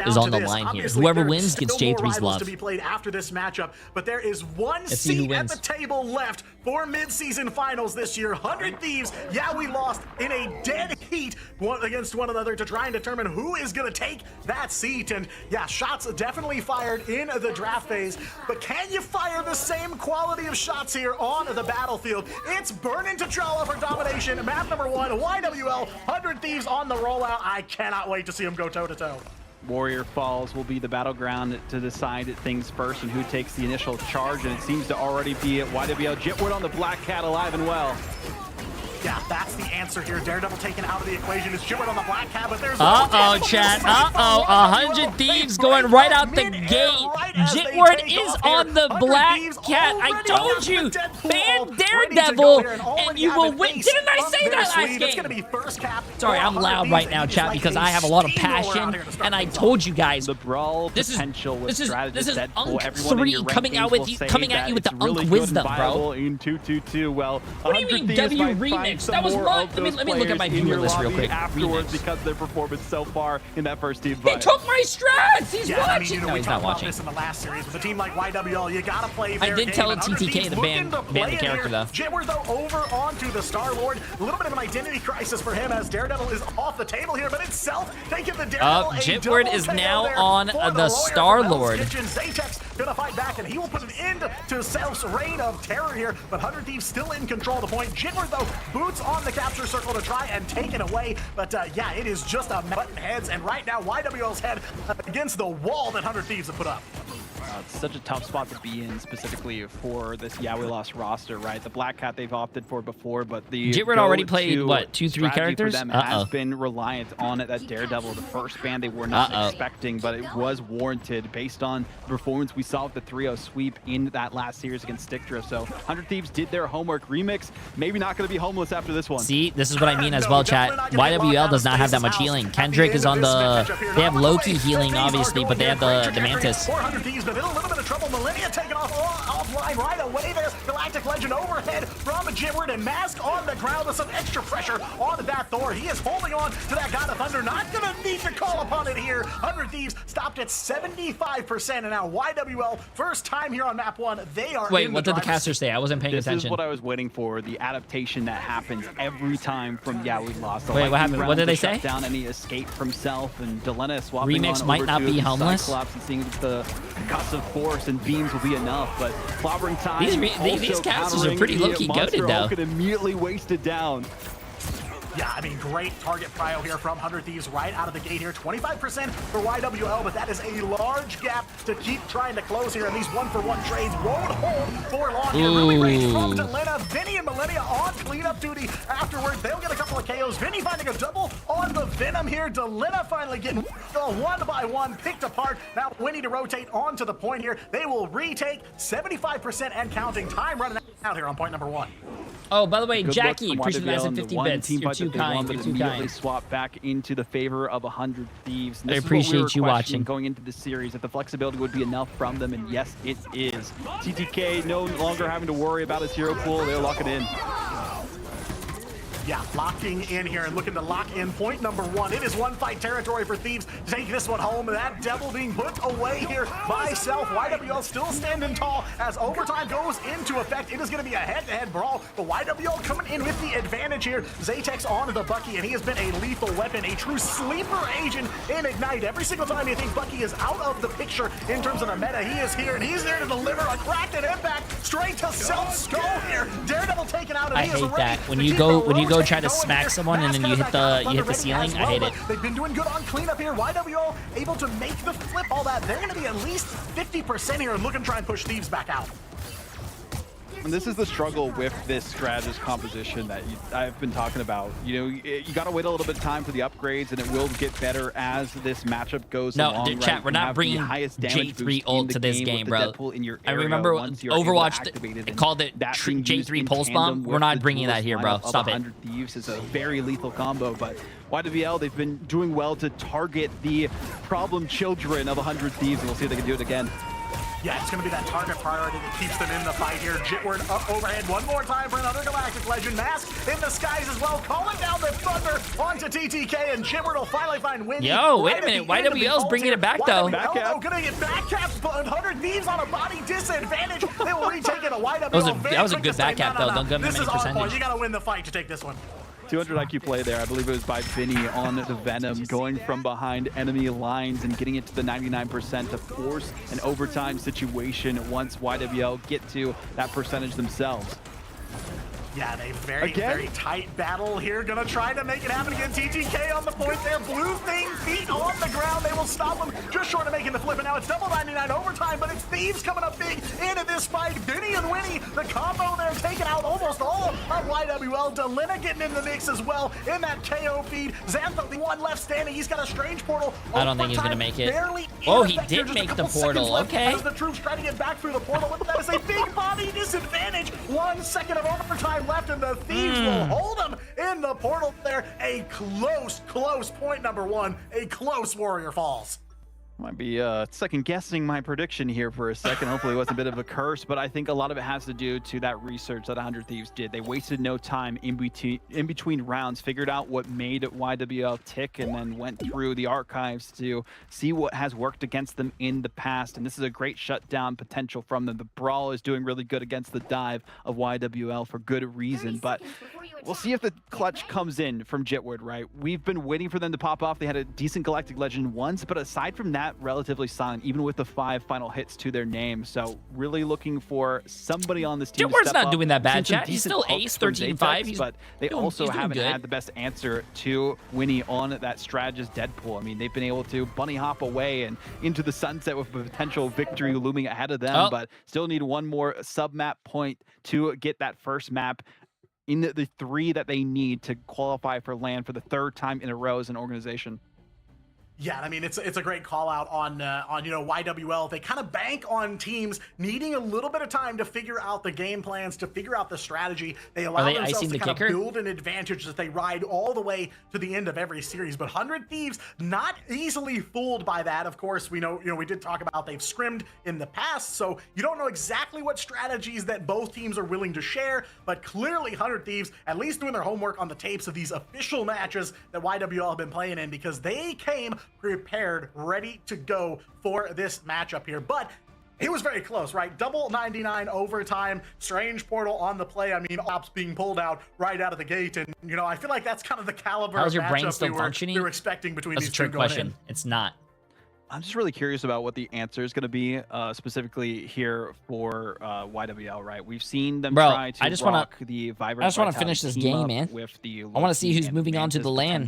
is on the line here. Whoever wins gets J3's love. To be played after this matchup, but there is one seat at the table left for mid-season finals this year. 100 Thieves. Yeah, we lost in a dead heat against one another to try and determine who is going to take that seat. And yeah, shots definitely fired in the draft phase, but can you fire the same quality of shots here on the battlefield? It's Burning T'Challa for domination. Map number 1, YWL, 100 Thieves on the rollout. I cannot wait to see them go toe-to-toe. Warrior Falls will be the battleground to decide things first and who takes the initial charge, and it seems to already be at YWL. Jitward on the Black Cat alive and well. Yeah, that's the answer here. Daredevil taken out of the equation. It's Jitward on the Black Cat, but there's uh-oh, chat. Uh-oh, 100 Thieves going right out the gate. Jitward is on the Black Cat. I told you, ban Daredevil, and you will win. Didn't I say that last game? Sorry, I'm loud right now, chat, because I have a lot of passion, and I told you guys. The brawl potential with Strategist Deadpool. Everyone 3 coming at you with the really wisdom, bro. In 2-2-2. Well, what do you mean W remix? That was not. Let me look at my viewer list real quick. Afterwards, because of their performance so far in that first team. He took my strats. He's watching. I mean, you know, no, we he's not watching. This in the last series with a team like YWL, you gotta play their I did game, tell and TTK to ban the character though. Jitward though over onto the Star-Lord. A little bit of an identity crisis for him as Daredevil is off the table here, but itself taking the Daredevil. Jitward is now on the Star-Lord. Zaytek's gonna fight back, and he will put an end to Self's reign of terror here, but 100 Thieves still in control of the point. Jitward though, boots on the capture circle to try and take it away, but yeah, it is just a button heads, and right now YWL's head against the wall that 100 Thieves have put up. It's such a tough spot to be in, specifically for this Yeah We Lost roster, right? The Black Cat they've opted for before, but the Jitward already played what 2-3 characters. For them has been reliant on it. That Daredevil, the first ban they were not expecting, but it was warranted based on the performance we saw with the 3-0 sweep in that last series against Stickdrift. So 100 Thieves did their homework. Remix maybe not going to be homeless after this one. See, this is what I mean as well, chat. YWL does not have that much healing. Kendrick is on the. They have Loki healing, obviously, but they have the Mantis. 400 Thieves, but in a little bit of trouble. Millennia taken offline right away. There's Galactic Legend overhead from Jitward, and Mask on the ground with some extra pressure on that Thor. He is holding on to that God of Thunder. Not going to need to call upon it here. 100 Thieves stopped at 75%, and now YWL, first time here on map 1, they are. Wait, what did the caster say? I wasn't paying attention. This is what I was waiting for. The adaptation that happens every time from Yeah We Lost. Wait, what happened? What did they say? Down any escape from Self, and Delena swapping Remix on might over not to be the homeless. Cyclops and seeing if the concussive force and beams will be enough, but clobbering time. These casters are pretty low-key goated though. Could immediately waste it down. Yeah, I mean, great target prio here from 100 Thieves right out of the gate here. 25% for YWL, but that is a large gap to keep trying to close here. And these one-for-one trades won't hold for long here. Really great from Delena. Vinny and Millennia on cleanup duty afterwards. They'll get a couple of KOs. Vinny finding a double on the Venom here. Delena finally getting one by one picked apart. Now Winnie to rotate onto the point here. They will retake 75% and counting. Time running out here on point number 1. Oh, by the way, Good Jackie, look from appreciate the YWL nice and the 50 one bits. team You're fight too that they won, kind. but You're too immediately kind. swap back into the favor of 100 Thieves. And I this is what appreciate we were you questioning watching. going into the series, if the flexibility would be enough from them, and yes, it is. TTK no longer having to worry about his hero pool. They're locking in. Yeah, locking in here and looking to lock in point number 1. It is one fight territory for Thieves to take this one home. That devil being put away here by Self. YWL still standing tall as overtime goes into effect. It is going to be a head-to-head brawl, but YWL coming in with the advantage here. Zatex onto the Bucky, and he has been a lethal weapon, a true sleeper agent in Ignite. Every single time you think Bucky is out of the picture in terms of the meta, he is here, and he's there to deliver a cracked impact straight to Self's skull here. Daredevil taken out, and I he is hate ready that. When you go try to smack someone and then you hit the ceiling. I hate it. They've been doing good on cleanup here. YWL able to make the flip, all that. They're going to be at least 50% here and looking to try and push Thieves back out. And this is the struggle with this strategist composition that I've been talking about. You know, you got to wait a little bit of time for the upgrades, and it will get better as this matchup goes along. No, chat, we're not bringing Jay3 ult to this game, bro. I remember Overwatch called it Jay3 Pulse Bomb. We're not bringing that here, bro. Stop it. 100 Thieves is a very lethal combo, but YWL, they've been doing well to target the problem children of 100 Thieves, and we'll see if they can do it again. Yeah, it's going to be that target priority that keeps them in the fight here. Jitward up overhead one more time for another Galactic Legend. Mask in the skies as well, calling down the thunder onto TTK, and Jitward will finally find Winnie. Yo, wait a minute. YWL's bringing it back, though. YWL going to get back capped, but 100 Thieves on a body disadvantage. They will retake it. A YWL. That was a good back cap, though. Don't give him any percentage. This is on point. You got to win the fight to take this one. 200 IQ play there. I believe it was by Vinny on the Venom, going from behind enemy lines and getting it to the 99% to force an overtime situation once YWL get to that percentage themselves. Yeah, they very tight battle here. Gonna try to make it happen again. TTK on the point there. Blue thing, feet on the ground. They will stop him just short of making the flip. And now it's double 99 overtime, but it's Thieves coming up big into this fight. Vinny and Winnie, the combo there, taking out almost all of YWL. Delina getting in the mix as well in that KO feed. Xantho, the one left standing. He's got a strange portal. I don't think he's gonna make it. Oh, he did make the portal. Okay. As the troops try to get back through the portal, that is a big body disadvantage. 1 second of overtime left, and the Thieves will hold them in the portal there. A close point number 1. A close Warrior Falls. Might be second guessing my prediction here for a second. Hopefully it was a bit of a curse, but I think a lot of it has to do to that research that 100 Thieves did. They wasted no time in between rounds, figured out what made YWL tick, and then went through the archives to see what has worked against them in the past. And this is a great shutdown potential from them. The Brawl is doing really good against the dive of YWL for good reason, but we'll see if the clutch comes in from Jitward, right? We've been waiting for them to pop off. They had a decent Galactic Legend once, but aside from that, relatively silent, even with the 5 final hits to their name. So really looking for somebody on this team to Jitward's step not up. doing that bad, Seen some chat. He's decent still pokes ace, from 13-5. but they also haven't had the best answer to Winnie on that strategist Deadpool. I mean, they've been able to bunny hop away and into the sunset with a potential victory looming ahead of them, but still need one more sub-map point to get that first map in the 3 that they need to qualify for LAN for the 3rd time in a row as an organization. Yeah, I mean, it's a great call out on YWL. They kind of bank on teams needing a little bit of time to figure out the game plans, to figure out the strategy. They allow themselves to kind of build an advantage that they ride all the way to the end of every series. But 100 Thieves not easily fooled by that. Of course, we know, we did talk about they've scrimmed in the past, so you don't know exactly what strategies that both teams are willing to share. But clearly, 100 Thieves at least doing their homework on the tapes of these official matches that YWL have been playing in, because they came prepared, ready to go for this matchup here. But it was very close, right? Double 99 overtime, strange portal on the play. I mean, ops being pulled out right out of the gate. And, I feel like that's kind of the caliber How's your of brain matchup still functioning? we were expecting between That's these a trick two going question. in. It's not. I'm just really curious about what the answer is going to be, specifically here for YWL, right? We've seen them try to rock the Vibrant. I just want to finish this game, man. With the I want to see who's moving on to the LAN.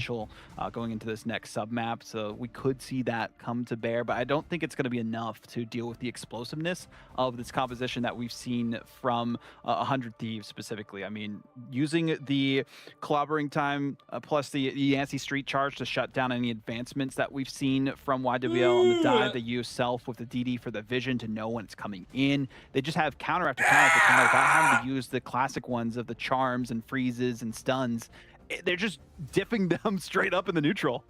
Going into this next sub map, so we could see that come to bear, but I don't think it's going to be enough to deal with the explosiveness of this composition that we've seen from 100 Thieves specifically. I mean, using the clobbering time plus the anti-street charge to shut down any advancements that we've seen from YWL Citadel on the dive. They use Self with the DD for the vision to know when it's coming in. They just have counter after counter after counter without having to use the classic ones of the charms and freezes and stuns. They're just dipping them straight up in the neutral.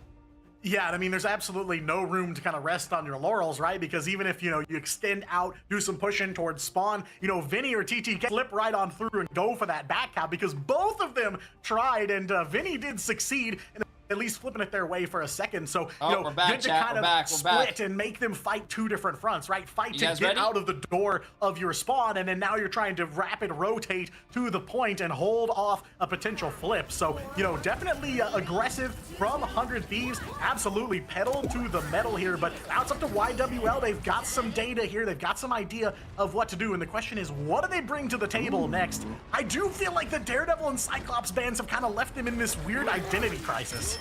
Yeah, and I mean, there's absolutely no room to kind of rest on your laurels, right? Because even if, you extend out, do some pushing towards spawn, Vinny or TTK slip right on through and go for that back cap because both of them tried, and Vinny did succeed in at least flipping it their way for a second. So, we're back, good to chat. kind We're of back. split and make them fight two different fronts, right? Fight to get out of the door of your spawn, and then now you're trying to rapid rotate to the point and hold off a potential flip. So, definitely aggressive from 100 Thieves. Absolutely pedal to the metal here, but now it's up to YWL. They've got some data here. They've got some idea of what to do, and the question is, what do they bring to the table next? I do feel like the Daredevil and Cyclops bans have kind of left them in this weird identity crisis.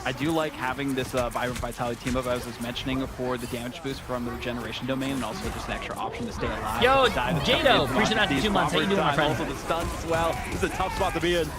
I do like having this Vibrant Vitality team up, as I was mentioning, for the damage boost from the regeneration domain, and also just an extra option to stay alive. Yo, Jado, appreciate that for 2 months. How you doing, my friend? Also the stuns as well. This is a tough spot to be in.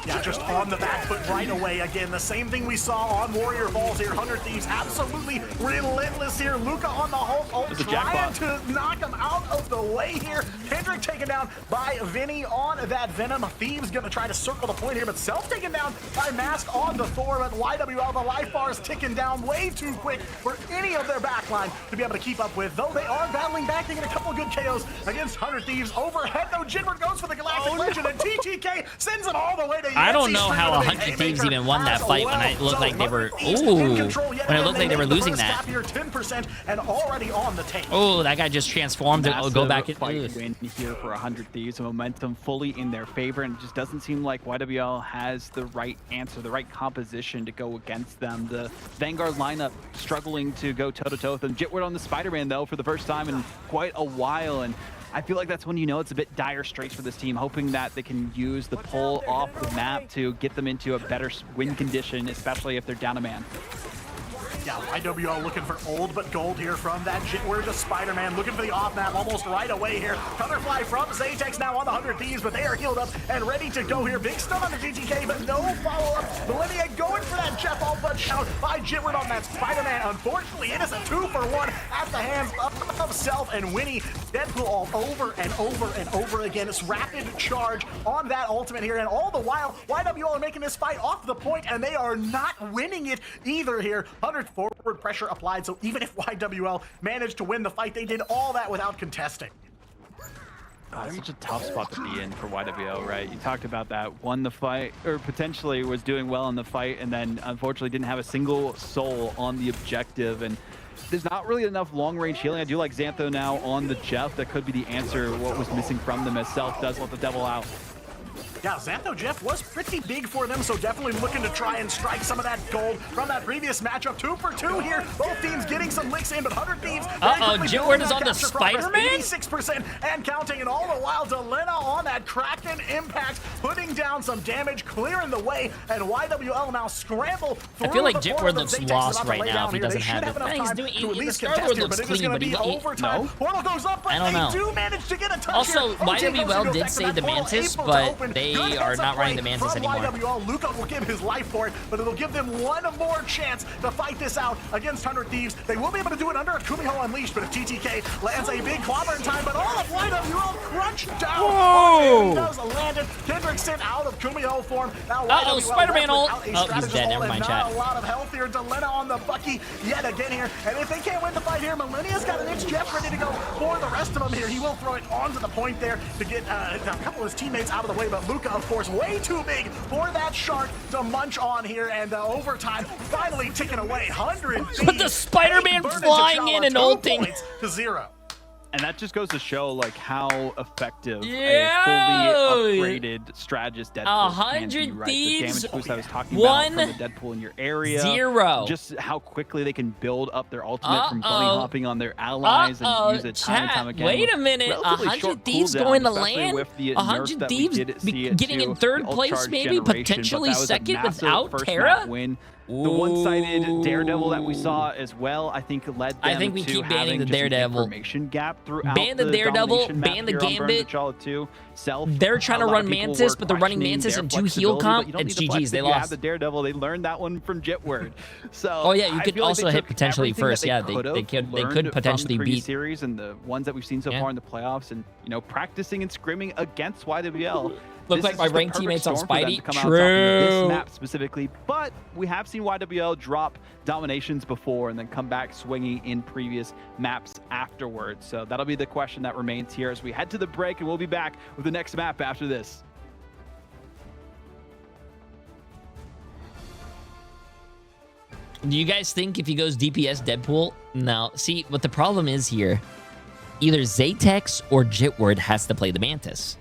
Yeah, just on the back foot right away. Again, the same thing we saw on Warrior Falls here. 100 Thieves absolutely relentless here. Luca on the Hulk, trying to knock him out of the way here. Kendrick taken down by Vinny on that Venom. Thieves gonna try to circle the point here, but Self taken down by Mask on the Thor. But YWL, the life bars ticking down way too quick for any of their backline to be able to keep up with. Though they are battling back, they get a couple good KOs against 100 Thieves. Overhead though, Jinward goes for the Galactic Legend, and TTK sends him all the way. I don't know how 100 Thieves even won that fight when it looked like they were when it looked like they were losing that. 10% and already on the tape. Oh, that guy just transformed to go back and win here for 100 Thieves. The momentum fully in their favor, and it just doesn't seem like YWL has the right answer, the right composition to go against them. The Vanguard lineup struggling to go toe-to-toe with them. Jitward on the Spider-Man though for the first time in quite a while, and I feel like that's when it's a bit dire straits for this team, hoping that they can use the pull off the map to get them into a better win condition, especially if they're down a man. Yeah, YWL looking for old but gold here from that Jitward to Spider-Man, looking for the off-map almost right away here. Coverfly from Zatex now on the 100 Thieves, but they are healed up and ready to go here. Big stun on the GTK, but no follow-up. Millennia going for that Jeff all but shout by Jitward on that Spider-Man. Unfortunately, it is a 2-for-1 at the hands of Self and Winnie. Deadpool all over and over and over again. It's rapid charge on that ultimate here, and all the while, YWL are making this fight off the point, and they are not winning it either here. 100 forward pressure applied, so even if YWL managed to win the fight, they did all that without contesting. It's such a tough spot to be in for YWL, right? You talked about that, won the fight, or potentially was doing well in the fight, and then unfortunately didn't have a single soul on the objective, and there's not really enough long-range healing. I do like Xantho now on the Jeff. That could be the answer, what was missing from them, as Self does let the Devil out. Yeah, Xantho Jeff was pretty big for them, so definitely looking to try and strike some of that gold from that previous matchup. 2 for 2 here. Both teams getting some licks in, but 100 Thieves. Jitward is on the Spider-Man? 86% and counting, and all the while, Delena on that Kraken impact, putting down some damage, clearing the way, and YWL now scramble through. I feel like Jitward looks lost right now if he doesn't have it. He's doing the Star-Lord looks clean, but no. Portal goes up, but they do manage to get a touch. Also, YWL did save the Mantis, but they are not running the Mantis anymore. YWL, Luca will give his life for it, but it'll give them one more chance to fight this out against 100 Thieves. They will be able to do it under a Kumiho Unleashed, but if TTK lands a big clobber in time, but all of YWL crunched down. Whoa! He does land it. Kendrick sent out of Kumiho form. Now Spider-Man ult. Oh, he's dead. Never mind, chat. Not a lot of health here. Delena on the Bucky yet again here, and if they can't win the fight here, Millennia's got an itch. Jeff ready to go for the rest of them here. He will throw it onto the point there to get a couple of his teammates out of the way, but Luca, of course, way too big for that shark to munch on here, and overtime finally ticking away. 100 But the Spider-Man flying in and ulting to 0. And that just goes to show like how effective a fully upgraded strategist Deadpool can be, right? The damage boost I was talking about from the Deadpool in your area. 0. Just how quickly they can build up their ultimate from bunny hopping on their allies and use it time and time again. Wait a minute, 100 Thieves going to land? 100 Thieves getting in 3rd place, maybe potentially 2nd without Terra? The one-sided Daredevil that we saw as well, I think led them I think we to keep banning having the just an Daredevil. information gap throughout Ban the Daredevil, domination map ban the here on Burn Gambit. T'Challa 2. Self, They're trying to a lot run of people Mantis, were but they're running questioning Mantis their and 2 heal flexibility, comp. but you don't It's need the flex GG's. They if you have lost. the Daredevil. They learned that one from Jitward. So Oh, yeah, you I could feel like also they hit took potentially everything that first. Yeah, they could've could learned potentially from the previous beat. series and the ones that we've seen so Yeah. far in the playoffs, and practicing and scrimming against YWL. Look This like is my just the ranked perfect teammates on storm for them Spidey. to come out on top of this True. map specifically, but we have seen YWL drop dominations before and then come back swinging in previous maps afterwards. So that'll be the question that remains here as we head to the break, and we'll be back with the next map after this. Do you guys think if he goes DPS Deadpool? No. See, what the problem is here, either Zatex or Jitward has to play the Mantis.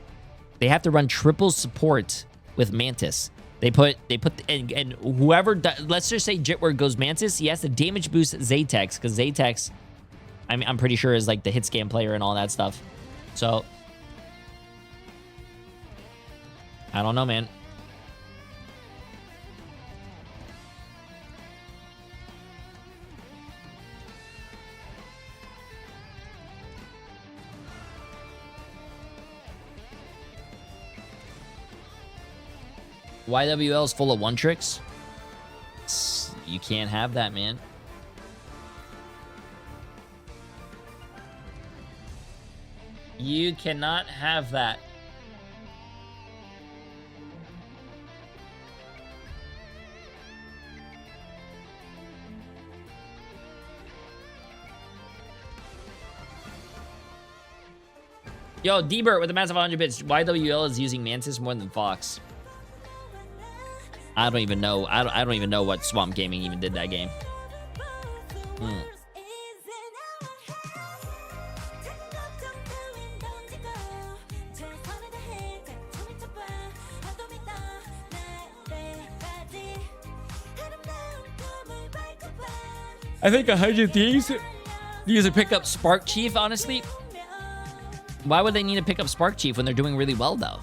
They have to run triple support with Mantis. And whoever, let's just say Jitward goes Mantis, he has to damage boost Zatex, because Zatex, I'm pretty sure is like the hit scan player and all that stuff. So, I don't know, man. YWL is full of one tricks. You can't have that, man. You cannot have that. Yo, D-Bert with a massive 100 bits. YWL is using Mantis more than Fox. I don't even know. I don't even know what Swamp Gaming even did that game. I think 100 thieves use to pick up Spark Chief, honestly. Why would they need to pick up Spark Chief when they're doing really well, though?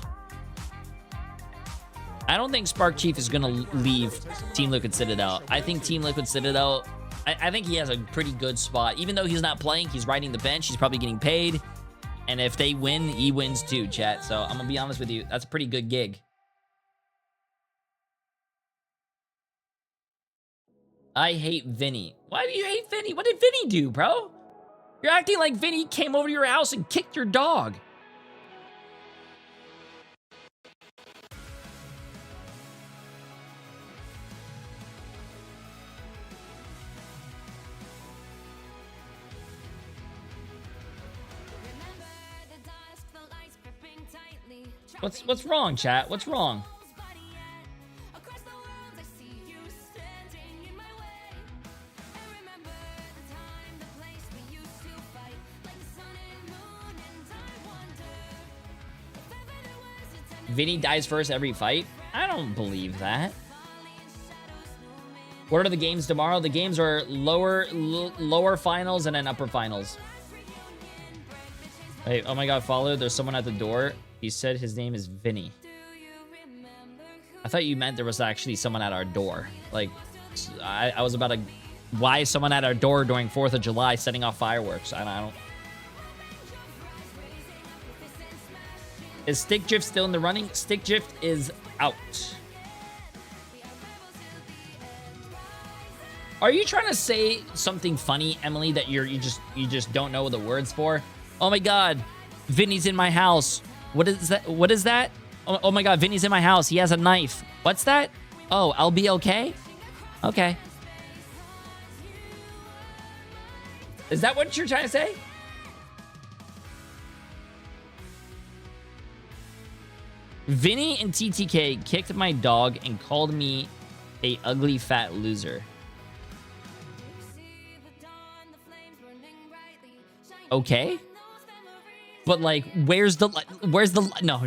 I don't think Spark Chief is going to leave Team Liquid Citadel. I think Team Liquid Citadel, I think he has a pretty good spot. Even though he's not playing, he's riding the bench. He's probably getting paid. And if they win, he wins too, chat. So I'm going to be honest with you. That's a pretty good gig. I hate Vinny. Why do you hate Vinny? What did Vinny do, bro? You're acting like Vinny came over to your house and kicked your dog. What's wrong, chat? What's wrong? Vinny dies first every fight? I don't believe that. What are the games tomorrow? The games are lower finals and then upper finals. Hey, oh my god, follow. There's someone at the door. He said his name is Vinny. I thought you meant there was actually someone at our door. Like, I was about to... Why is someone at our door during 4th of July setting off fireworks? I don't... Is Stick Drift still in the running? Stick Drift is out. Are you trying to say something funny, Emily, that you just don't know the words for? Oh my god, Vinny's in my house. What is that? What is that? Oh my god, Vinny's in my house. He has a knife. What's that? Oh, I'll be okay? Okay. Is that what you're trying to say? Vinny and TTK kicked my dog and called me a ugly fat loser. Okay. But like, where's the no?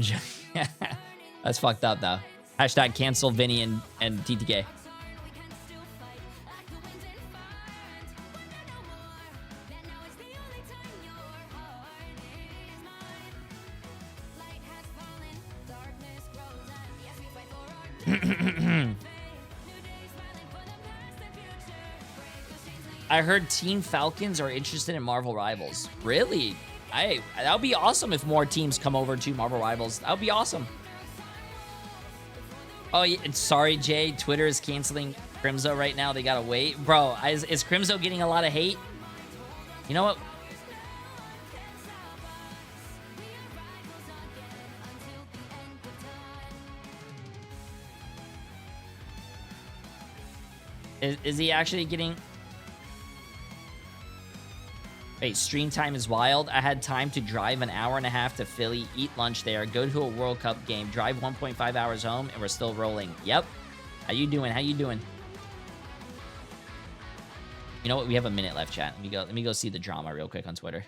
That's fucked up though. Hashtag cancel Vinny and TTK. I heard Team Falcons are interested in Marvel Rivals. Really? That would be awesome if more teams come over to Marvel Rivals. That would be awesome. Oh, yeah, sorry, Jay. Twitter is canceling Crimzo right now. They gotta wait. Bro, is Crimzo getting a lot of hate? You know what? Is he actually getting... Wait, stream time is wild. I had time to drive an hour and a half to Philly, eat lunch there, go to a World Cup game, drive 1.5 hours home, and we're still rolling. Yep. How you doing? How you doing? You know what? We have a minute left, chat. Let me go see the drama real quick on Twitter.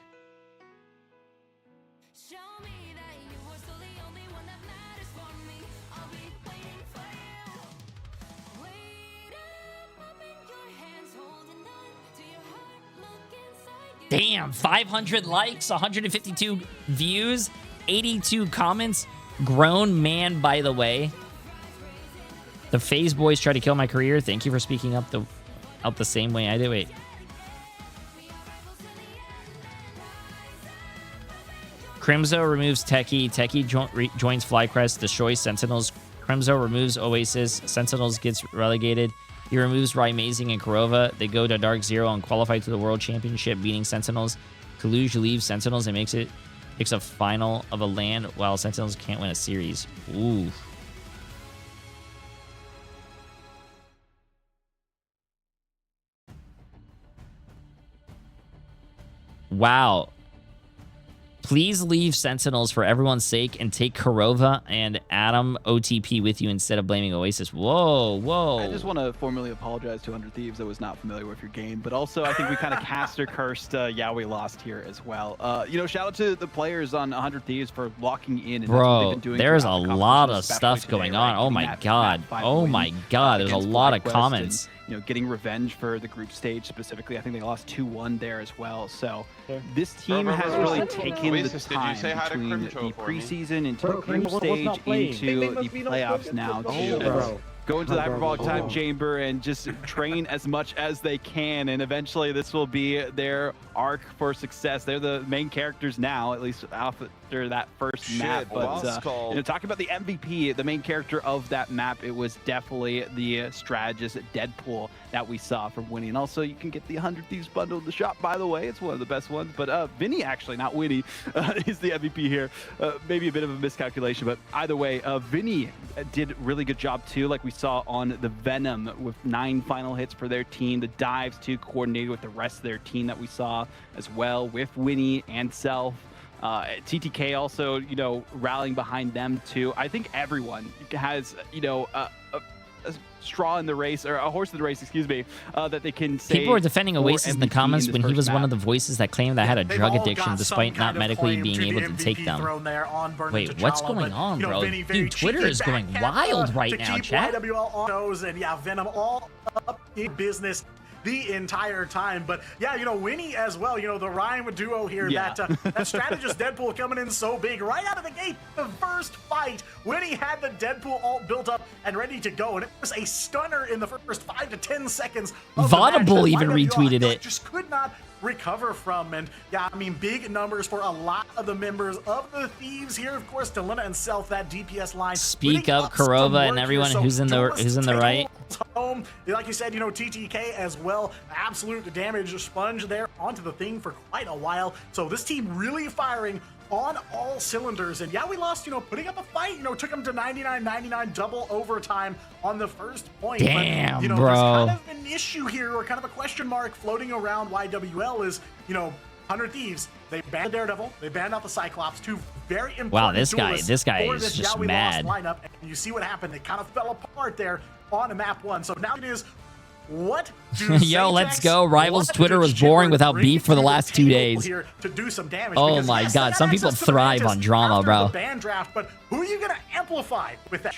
Damn, 500 likes, 152 views, 82 comments. Grown man, by the way. The FaZe boys try to kill my career. Thank you for speaking up the same way I did. Wait. Crimzo removes Techie. Techie joins Flycrest, destroys Sentinels. Crimzo removes Oasis. Sentinels gets relegated. He removes Rymazing and Kurova. They go to Dark Zero and qualify to the World Championship, beating Sentinels. Kaluj leaves Sentinels and makes a final of a LAN while Sentinels can't win a series. Ooh. Wow. Please leave Sentinels for everyone's sake and take Kurova and Adam OTP with you instead of blaming Oasis. Whoa, whoa. I just want to formally apologize to 100 Thieves. I was not familiar with your game, but also I think we kind of cast or cursed we lost here as well. You know, shout out to the players on 100 Thieves for locking in. And bro, that's what they've been doing there's a lot of stuff going on. Oh my god. Oh my god, there's a lot of comments. And, you know, getting revenge for the group stage specifically. I think they lost 2-1 there as well. So this team has really taken the time between the preseason into the group stage into the playoffs now to go into the hyperbolic time chamber and just train as much as they can, and eventually this will be their arc for success. They're the main characters now, at least after that first map. But you know, talking about the MVP, the main character of that map, it was definitely the strategist Deadpool that we saw from Winnie. And also you can get the 100 Thieves bundle in the shop, by the way. It's one of the best ones. But Vinny, actually, not Winnie, is the MVP here. Maybe a bit of a miscalculation, but either way, Vinny did a really good job too, like we saw on the Venom with 9 final hits for their team. The dives too, coordinated with the rest of their team that we saw as well with Winnie and Self. TTK also, you know, rallying behind them too. I think everyone has, you know, a straw in the race, or a horse in the race, excuse me, that they can say. People were defending Oasis in the comments when he was one of the voices that claimed that I had a drug addiction despite not medically being able to take them. Wait, what's going on, bro? Dude, Twitter is going wild right now, chat. And yeah, Venom all up in business the entire time. But yeah, you know, Winnie as well, you know, the rhyme duo here, that strategist Deadpool coming in so big right out of the gate. The first fight, Winnie had the Deadpool all built up and ready to go, and it was a stunner in the first 5 to 10 seconds of Vaudable even retweeted it. Just could not recover from. And yeah, I mean, big numbers for a lot of the members of the Thieves here. Of course, Delina and Self, that DPS line. Speak up, Kurova, and everyone who's in the right. Home, like you said, you know, TTK as well, absolute damage sponge there onto the thing for quite a while. So this team really firing on all cylinders. And yeah, we lost, you know, putting up a fight, you know, took them to 99-99 double overtime on the first point. Damn, but, you know, bro. There's kind of an issue here, or kind of a question mark floating around YWL is, you know, 100 Thieves, they banned the Daredevil, they banned out the Cyclops, 2 very important Wow, this guy is just mad. Lineup, and you see what happened. They kind of fell apart there on map 1. So now it is, what do Yo, let's go. Rivals Twitter was boring without beef for the last 2 days. Here to do some damage, oh my god, some people thrive on drama, bro. Ban draft, but who are you going to amplify with that?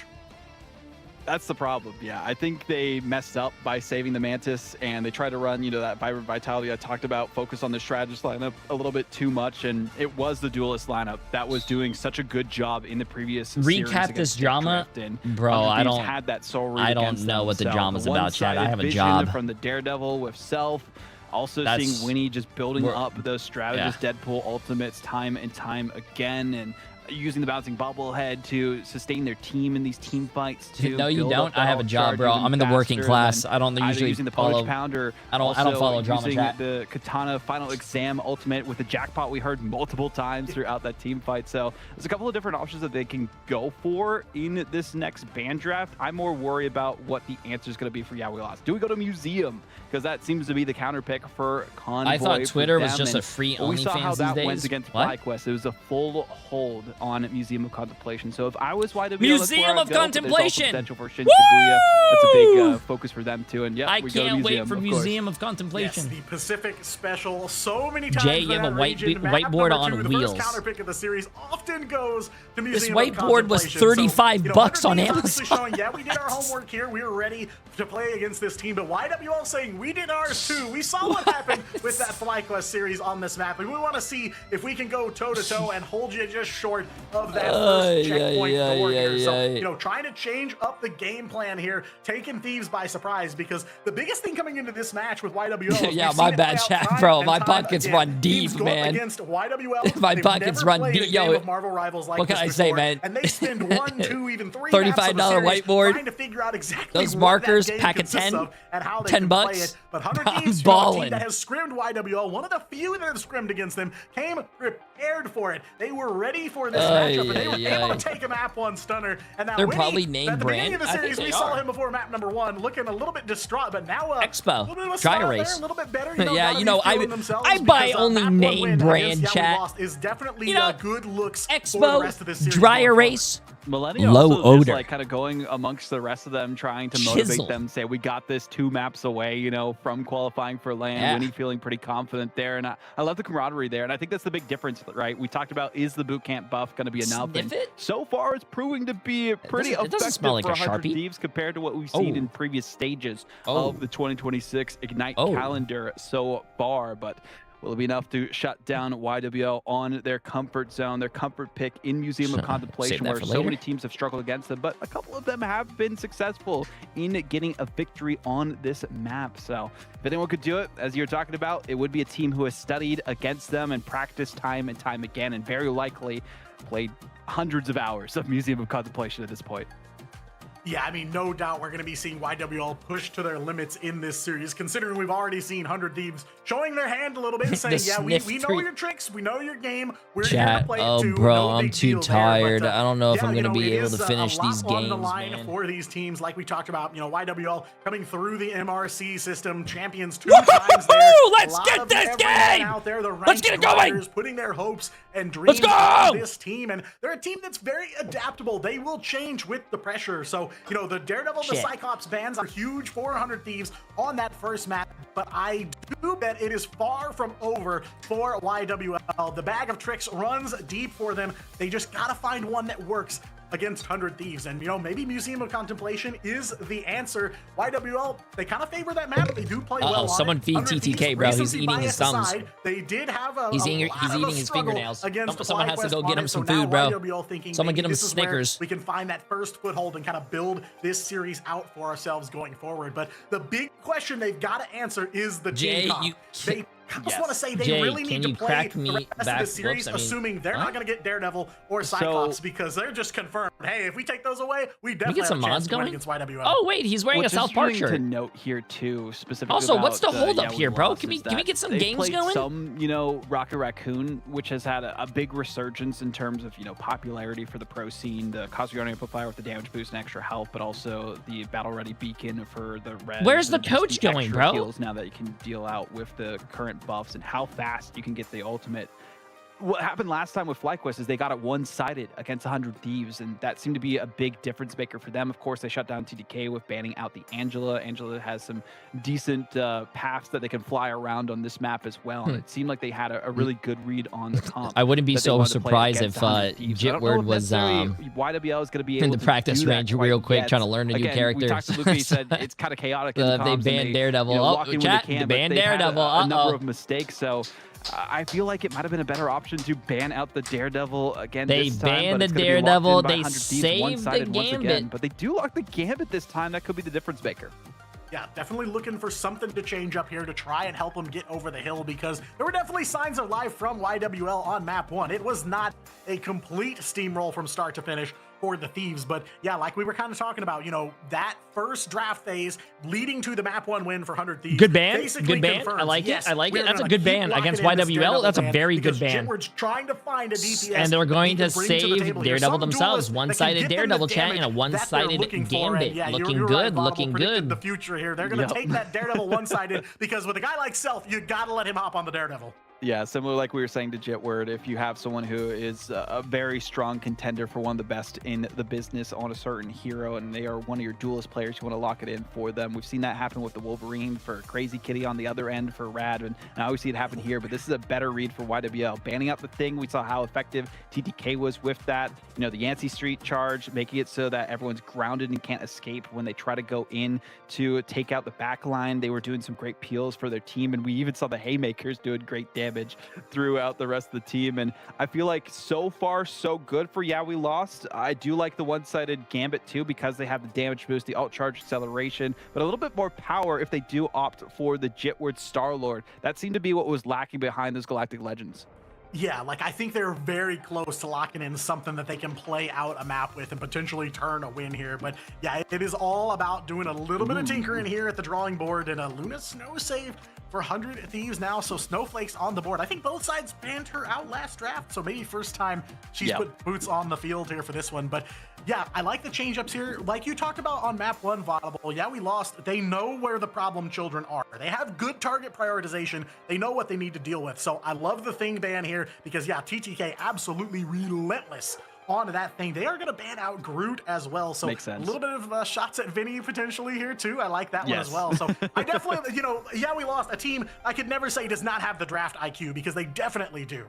That's the problem. Yeah, I think they messed up by saving the Mantis, and they tried to run, you know, that Vibrant Vitality I talked about, focus on the strategist lineup a little bit too much, and it was the duelist lineup that was doing such a good job in the previous recap this drama, bro. I don't know what the drama's about, Chad. I have a job from the Daredevil with Self. Also seeing Winnie just building up those strategist Deadpool ultimates time and time again, and using the bouncing bobblehead to sustain their team in these team fights too. No, you don't. I have a job, bro. I'm in the working class. I don't usually using the follow. Polish Pounder. I don't follow drama using chat. The Katana Final Exam ultimate with the jackpot we heard multiple times throughout that team fight. So there's a couple of different options that they can go for in this next ban draft. I'm more worried about what the answer is going to be for Yeah, we lost. Do we go to Museum? Because that seems to be the counter pick for Convoy. I thought Twitter was just a free OnlyFans. We saw how that these went days. against What? FlyQuest. It was a full hold on Museum of Contemplation. So if I was YWL, Museum of that's where I'd go, but there's also Contemplation! potential for Shin Shibuya. That's a big focus for them too. And yeah, I we go to can't Museum, wait for of course. Museum of Contemplation. Yes, the Pacific Special. So many times. Jay, you have a whiteboard on the wheels. first counter pick of the series often goes to This Museum of whiteboard was Contemplation. $35 on 100 Thieves Amazon. showing, yeah, we did our homework here. We were ready to play against this team. But YWL saying we did ours too. We saw what happened with that FlyQuest series on this map, and we want to see if we can go toe to toe and hold you just short of that first checkpoint door here. So trying to change up the game plan here, taking Thieves by surprise, because the biggest thing coming into this match with YWL. Yeah, my bad, chat, bro. My pockets run deep, man. Against YWL, my pockets run deep. Yo, Marvel Rivals like what can I this say, before, man? And they spend 1, 2, even 3 $35 whiteboard. trying to figure out exactly Those what markers, that game pack of consists 10, of and how they 10 can bucks. play it. But 100 I'm Thieves, a balling. team that has scrimmed YWL, one of the few that have scrimmed against them, came prepared for it. They were ready for this matchup, and they were able to take a map 1 stunner. And now They're Winnie, probably named at the beginning brand. of the I think series, they we saw are. him before map number 1, looking a little bit distraught, but now a Expo, little bit of a dry smile erase. there, a little bit better. Yeah, gotta be feeling themselves because, only map 1 name win brand against Yeah We chat. Lost is definitely good looks for the Expo, rest of this series dry going forward. erase. Millennial Low also odor. just like kind of going amongst the rest of them, trying to motivate Chisel. them, say we got this 2 maps away, from qualifying for LAN. Yeah. Winnie feeling pretty confident there, and I love the camaraderie there, and I think that's the big difference, right? We talked about, is the boot camp buff going to be enough? Sniff And it? so far, it's proving to be pretty it doesn't effective smell like for a 100 Sharpie. Thieves compared to what we've seen Oh. in previous stages Oh. of the 2026 Ignite Oh. calendar so far, but will it be enough to shut down YWL on their comfort zone, their comfort pick in Museum of Save Contemplation, that where for so later. many teams have struggled against them, but a couple of them have been successful in getting a victory on this map. So if anyone could do it, as you're talking about, it would be a team who has studied against them and practiced time and time again, and very likely played hundreds of hours of Museum of Contemplation at this point. Yeah, I mean, no doubt we're going to be seeing YWL push to their limits in this series, considering we've already seen 100 Thieves showing their hand a little bit, saying, yeah, we know your tricks, we know your game, we're here to Chat, play it oh too. bro, No I'm big too deal there, tired. but, I don't know if I'm yeah, gonna be it able is to finish a lot these on the games, line man. for these teams, like we talked about. YWL coming through the MRC system, champions 2 times there. Let's get this game! Out there, the Let's get it going! riders putting their hopes and dreams Let's go! on this team, and they're a team that's very adaptable. They will change with the pressure. So, the Daredevil, the Shit. Cyclops bans are huge for 100 Thieves on that first map, but I do bet it is far from over for YWL. The bag of tricks runs deep for them. They just gotta find one that works against 100 Thieves, and maybe Museum of Contemplation is the answer. YWL, they kind of favor that map. They do play well on someone it. feed 100 TTK, Thieves, bro. He's recency eating his bias thumbs. aside, they did have a He's eating lot of a his struggle fingernails. against Someone has to go FlyQuest get on him it. some So now food, bro. YWL thinking Someone maybe get him this is where Snickers. we can find that first foothold and kind of build this series out for ourselves going forward. But the big question they've got to answer is the Jay, team comp. you- They I just want to say they Jay, really can need to you play crack the me rest of back? the series, Whoops, I mean, assuming they're what? not going to get Daredevil or Cyclops, because they're just confirmed. Hey, if we take those away, we Can we definitely get some have a chance mods to win going? against YWL. Oh wait, he's wearing What's a South Park interesting shirt. to note here too, specifically. Also, what's the about, hold up Yeah, here, We bro? Lost Can we is get some that games they've played going? Some, Rocket Raccoon, which has had a big resurgence in terms of popularity for the pro scene. The Kazuya amplifier with the damage boost and extra health, but also the battle ready beacon for the res. Where's the and just coach going, extra bro? heals now that you can deal out with the current buffs and how fast you can get the ultimate. What happened last time with FlyQuest is they got it one-sided against 100 Thieves, and that seemed to be a big difference maker for them. Of course, they shut down TDK with banning out the Angela. Angela has some decent paths that they can fly around on this map as well, and it seemed like they had a really good read on the comp. I wouldn't be that they so wanted to play surprised against if 100 Thieves. I don't know Jitward if was necessarily YWL is going to be able in the to practice do that range quite real quick, yet. trying to learn a new Again, character. We talked to Luke, he said it's kind of chaotic in the They comms, and banned Daredevil. walk in with Chat, the can, they but banned they've had Daredevil. a number of mistakes, so I feel like it might have been a better option to ban out the Daredevil again They this time. banned but it's the gonna be locked Daredevil, in by they 100 Thieves saved the one-sided once again. Gambit. But they do lock the Gambit this time. That could be the difference maker. Yeah, definitely looking for something to change up here to try and help them get over the hill, because there were definitely signs of life from YWL on map 1. It was not a complete steamroll from start to finish for the Thieves, but yeah, like we were kind of talking about, you know, that first draft phase leading to the map 1 win for 100 Thieves. Good ban. Basically Good ban. confirms, I like yes, it. I like we're it. That's a gonna good keep ban locking against in this YWL. Daredevil That's a ban very good because ban. Jitward's trying to find a DPS And they're going to that he can bring the save table here. Daredevil Some themselves. duelists that One-sided can give them the Daredevil chat and a damage that they're one-sided looking for, and Gambit. yeah, Looking you're good. right, Vaudeville Looking predicted good. the future here. They're going to take that Daredevil one-sided because with a guy like Self, you got to let him hop on the Daredevil. Yeah, similar like we were saying to Jitward, if you have someone who is a very strong contender for one of the best in the business on a certain hero, and they are one of your duelist players, you want to lock it in for them. We've seen that happen with the Wolverine for Crazy Kitty on the other end for Rad, and I always see it happen here, but this is a better read for YWL. Banning out the Thing, we saw how effective TTK was with that. You know, the Yancey Street charge, making it so that everyone's grounded and can't escape when they try to go in to take out the back line. They were doing some great peels for their team, and we even saw the Haymakers doing great damage throughout the rest of the team. And I feel like so far so good for Yeah We Lost. I do like the one-sided Gambit too, because they have the damage boost, the alt charge acceleration, but a little bit more power if they do opt for the Jitward Star-Lord. That seemed to be what was lacking behind those Galactic Legends. Yeah, like I think they're very close to locking in something that they can play out a map with and potentially turn a win here. But yeah, it is all about doing a little bit of tinkering here at the drawing board, and a Luna Snow save for 100 Thieves now, so Snowflake's on the board. I think both sides banned her out last draft, so maybe first time she's put boots on the field here for this one. But yeah, I like the change-ups here. Like you talked about on map 1, Vaudeville, Yeah We Lost, they know where the problem children are. They have good target prioritization. They know what they need to deal with. So I love the Thing ban here because, yeah, TTK absolutely relentless onto that Thing. They are going to ban out Groot as well. So makes sense. A little bit of shots at Vinny potentially here too. I like that one as well. So I definitely, you know, Yeah We Lost, a team I could never say does not have the draft IQ, because they definitely do.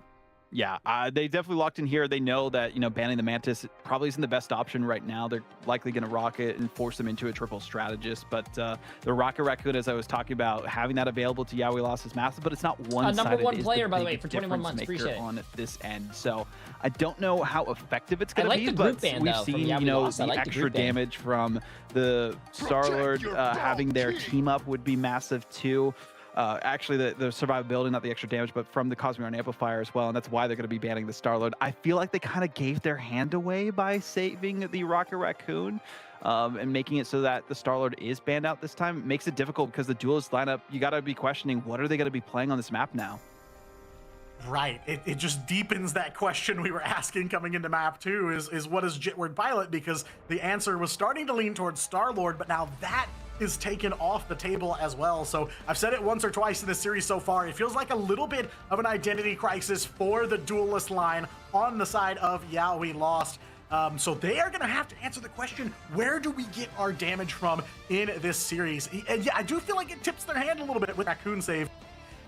Yeah, they definitely locked in here. They know that, you know, banning the Mantis probably isn't the best option right now. They're likely going to rock it and force them into a triple strategist. But the Rocket Raccoon, as I was talking about, having that available to Yeah We Lost is massive, but it's not one-sided. Number one player, by the way, for 21 months. Appreciate it. On this end. So I don't know how effective it's going to be, the but ban, we've though, seen, Yeah you We know, Lost. the like extra damage from the Star-Lord having their team up would be massive too. Actually, the survivability, not the extra damage, but from the Cosmic Amplifier as well, and that's why they're going to be banning the Star-Lord. I feel like they kind of gave their hand away by saving the Rocket Raccoon and making it so that the Star-Lord is banned out this time. It makes it difficult because the duelist lineup, you got to be questioning, what are they going to be playing on this map now? Right. It just deepens that question we were asking coming into map 2 is what is Jitward pilot? Because the answer was starting to lean towards Star-Lord, but now that is taken off the table as well. So I've said it once or twice in this series so far. It feels like a little bit of an identity crisis for the duelist line on the side of Yeah We Lost. So they are going to have to answer the question, where do we get our damage from in this series? And yeah, I do feel like it tips their hand a little bit with Raccoon save.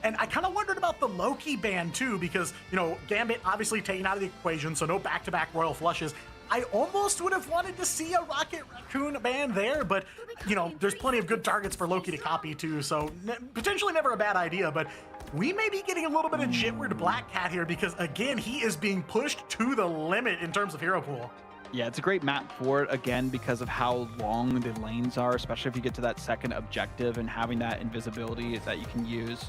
And I kind of wondered about the Loki ban too, because, you know, Gambit obviously taken out of the equation, so no back-to-back Royal Flushes. I almost would have wanted to see a Rocket Raccoon ban there, but, you know, there's plenty of good targets for Loki to copy too, so potentially never a bad idea, but we may be getting a little bit of Jitward Black Cat here because, again, he is being pushed to the limit in terms of hero pool. Yeah, it's a great map for it, again, because of how long the lanes are, especially if you get to that second objective, and having that invisibility that you can use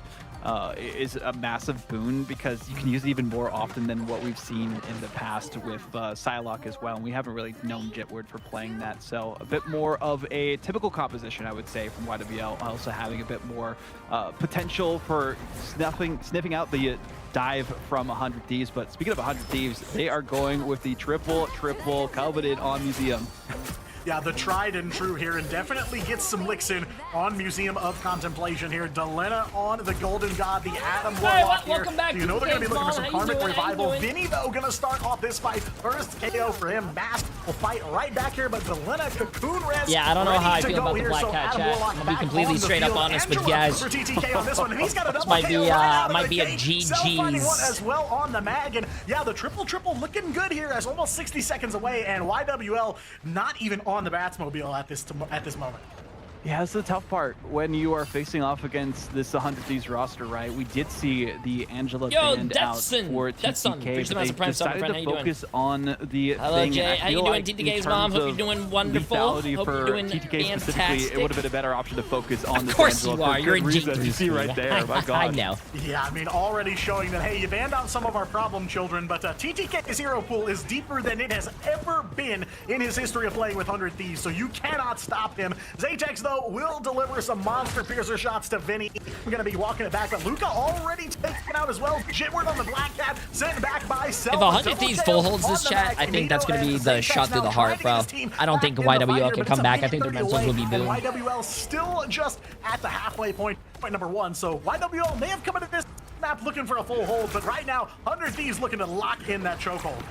is a massive boon, because you can use it even more often than what we've seen in the past with Psylocke as well, and we haven't really known Jitward for playing that, so a bit more of a typical composition, I would say, from YWL, also having a bit more potential for sniffing out the dive from 100 Thieves. But speaking of 100 Thieves, they are going with the triple coveted on Museum. Yeah, the tried and true here, and definitely gets some licks in on Museum of Contemplation here. Delena on the Golden God, the Adam Warlock here. Welcome back. You know they're going to be looking for some How you Karmic doing? Revival. Vinny, though, going to start off this fight. First KO for him. Mask will fight right back here, but Delena Cocoon Rest. Yeah, I don't know how I feel about the here, Black so Cat Adam chat. Warlock I'm gonna be back completely on the straight up field. honest with you Angela guys. for TTK on this one, and he's got a This double might be, KO right out of might the be a gate. Self-finding one GG's. as well on the mag, and yeah, the triple looking good here as almost 60 seconds away, and YWL not even on the Batsmobile at this moment. Yeah, that's the tough part when you are facing off against this 100 Thieves roster, right? We did see the Angela band out for TTK, but they decided to focus on the Hello, thing. Jay. How you doing, like TTK's mom? Hope you're doing wonderful. Hope you're doing TTK fantastic. specifically, it would have been a better option to focus on Of course Angela you are. You're a Jay3. You see right there, my God. I know. Yeah, I mean, already showing that, hey, you banned out some of our problem children, but TTK's hero pool is deeper than it has ever been in his history of playing with 100 Thieves, so you cannot stop him. Zaytex, though, will deliver some monster piercer shots to Vinny. We're going to be walking it back, but Luca already taken out as well. Jitward on the Black Cat, sent back by Self. If 100 Thieves full holds this chat, I think that's going to be the shot through the heart, bro. I don't think YWL can come back. I think their mentals will be boomed. YWL still just at the halfway point number 1, so YWL may have come into this map looking for a full hold, but right now, 100 Thieves looking to lock in that chokehold.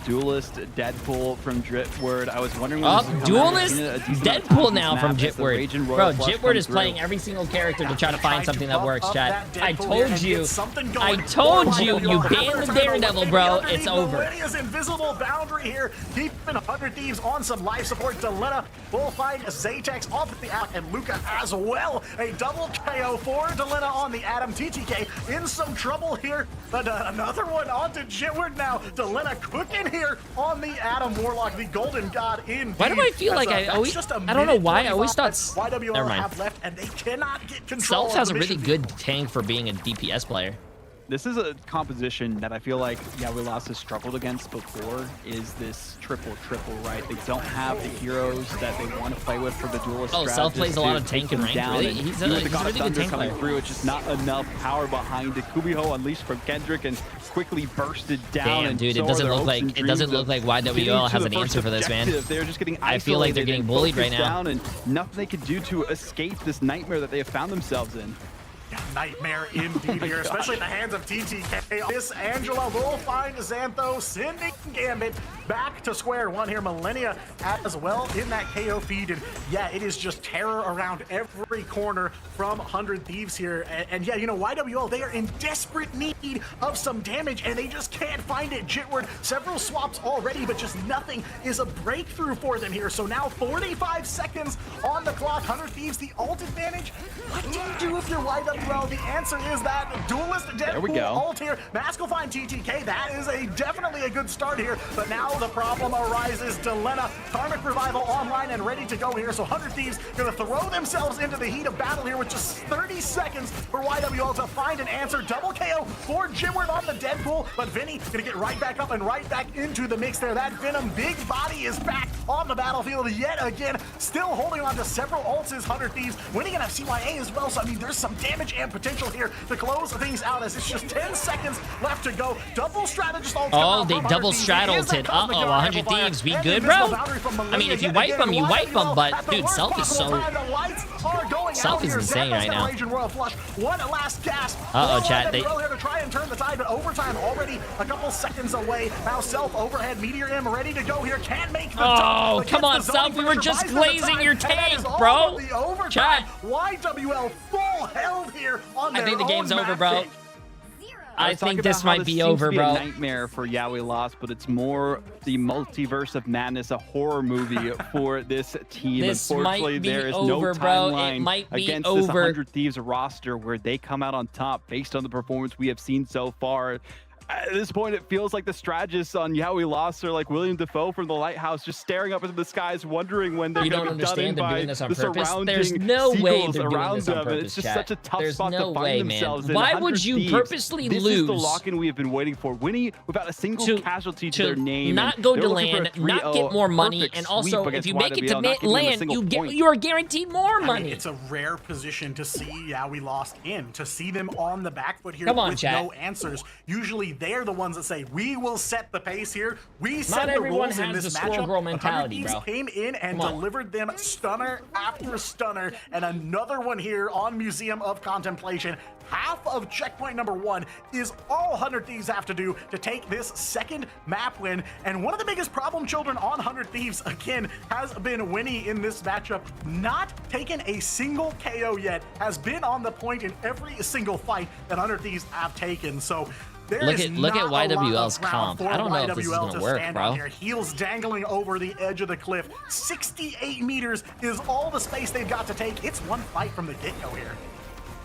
Duelist Deadpool from Jitward. I was wondering when Duelist Deadpool now from Jitward. Bro, Jitward is playing every single character to try to find something that works, chat. I told you, you banned the Daredevil, bro. It's over. Millennia's invisible boundary here, keeping 100 Thieves on some life support. Delena will find Zaytex off at the out, and Luca as well. A double KO for Delena on the Adam. TTK in some trouble here, but another one onto Jitward now. Delena cooking here on the Adam Warlock, the Golden God indeed. Why do I feel like I always, I don't know why, I always thought, YWL never mind. have left, and they cannot get control. Self has a really good tank for being a DPS player. This is a composition that I feel like YWL has struggled against before, is this triple, right? They don't have the heroes that they want to play with for the duelist. Oh, Self plays a lot of tank and rank. Really? He's a really good tank player. Through, it's just not enough power behind it. Kubiho unleashed from Kendrick and quickly bursted down. Damn, dude, it doesn't look like YWL has an answer for this, man. They're just getting I feel like they're getting bullied right now. And nothing they can do to escape this nightmare that they have found themselves in. Nightmare indeed here, especially in the hands of TTK. This Angela will find Xantho, sending Gambit back to square one here. Millennia as well in that KO feed, and yeah, it is just terror around every corner from 100 Thieves here. And yeah, you know, YWL, they are in desperate need of some damage, and they just can't find it. Jitward, several swaps already, but just nothing is a breakthrough for them here. So now 45 seconds on the clock. 100 Thieves, the ult advantage. What do you do if you're YWL? The answer is that Duelist Deadpool ult here. Mask will find TTK. That is definitely a good start here, but now the problem arises. Delena, Karmic Revival online and ready to go here, so 100 Thieves gonna throw themselves into the heat of battle here with just 30 seconds for YWL to find an answer. Double KO for Jitward on the Deadpool, but Vinny gonna get right back up and right back into the mix there. That Venom big body is back on the battlefield yet again, still holding on to several ults is 100 Thieves, winning enough CYA as well, so I mean there's some damage and potential here to close things out as it's just 10 seconds left to go. Double strategist ults. Oh, they double strat-ulted. Uh-oh, 100 Thieves, we good, bro? I mean, if you wipe them, you wipe them, but dude, Self is so... Self is insane right now. Uh-oh, chat. They to try and turn the tide, but overtime already a couple seconds away. Now Self overhead, Meteor M ready to go here. Can't make the oh, come on, Self. We were just glazing your tank, bro. Chat. YWL full held here on I think the game's over, bro. I think this might be over, bro. A nightmare for YWL, but it's more the multiverse of madness, a horror movie for this team. This Unfortunately, might be there is over, no bro. timeline It might be against over. this 100 Thieves roster where they come out on top based on the performance we have seen so far. At this point, it feels like the strategists on YWL are like William Dafoe from The Lighthouse, just staring up into the skies, wondering when they're going to be done in by the surrounding There's no way they're doing around this on them. purpose, It's just chat. such a tough There's spot no to find way, themselves man. in. Why 100 would you Thieves, purposely this lose? This is the lock-in we have been waiting for. Winnie without a single casualty to their name. Not go to land, not get more money, and also if you make it to land, you are guaranteed more money. I mean, it's a rare position to see YWL in, to see them on the back foot here Come on, with chat. no answers. Usually they're the ones that say, we will set the pace here. We set Not the everyone rules in has this the matchup. squirrel mentality, 100 Thieves bro. came in and delivered them stunner after stunner, and another one here on Museum of Contemplation. Half of checkpoint number 1 is all 100 Thieves have to do to take this second map win. And one of the biggest problem children on 100 Thieves, again, has been Winnie in this matchup. Not taken a single KO yet, has been on the point in every single fight that 100 Thieves have taken. So There is Look at not a lot YWL's of ground comp. for I don't know if this is YWL gonna to work, stand bro. on here. Heels dangling over the edge of the cliff. 68 meters is all the space they've got to take. It's one fight from the get-go here.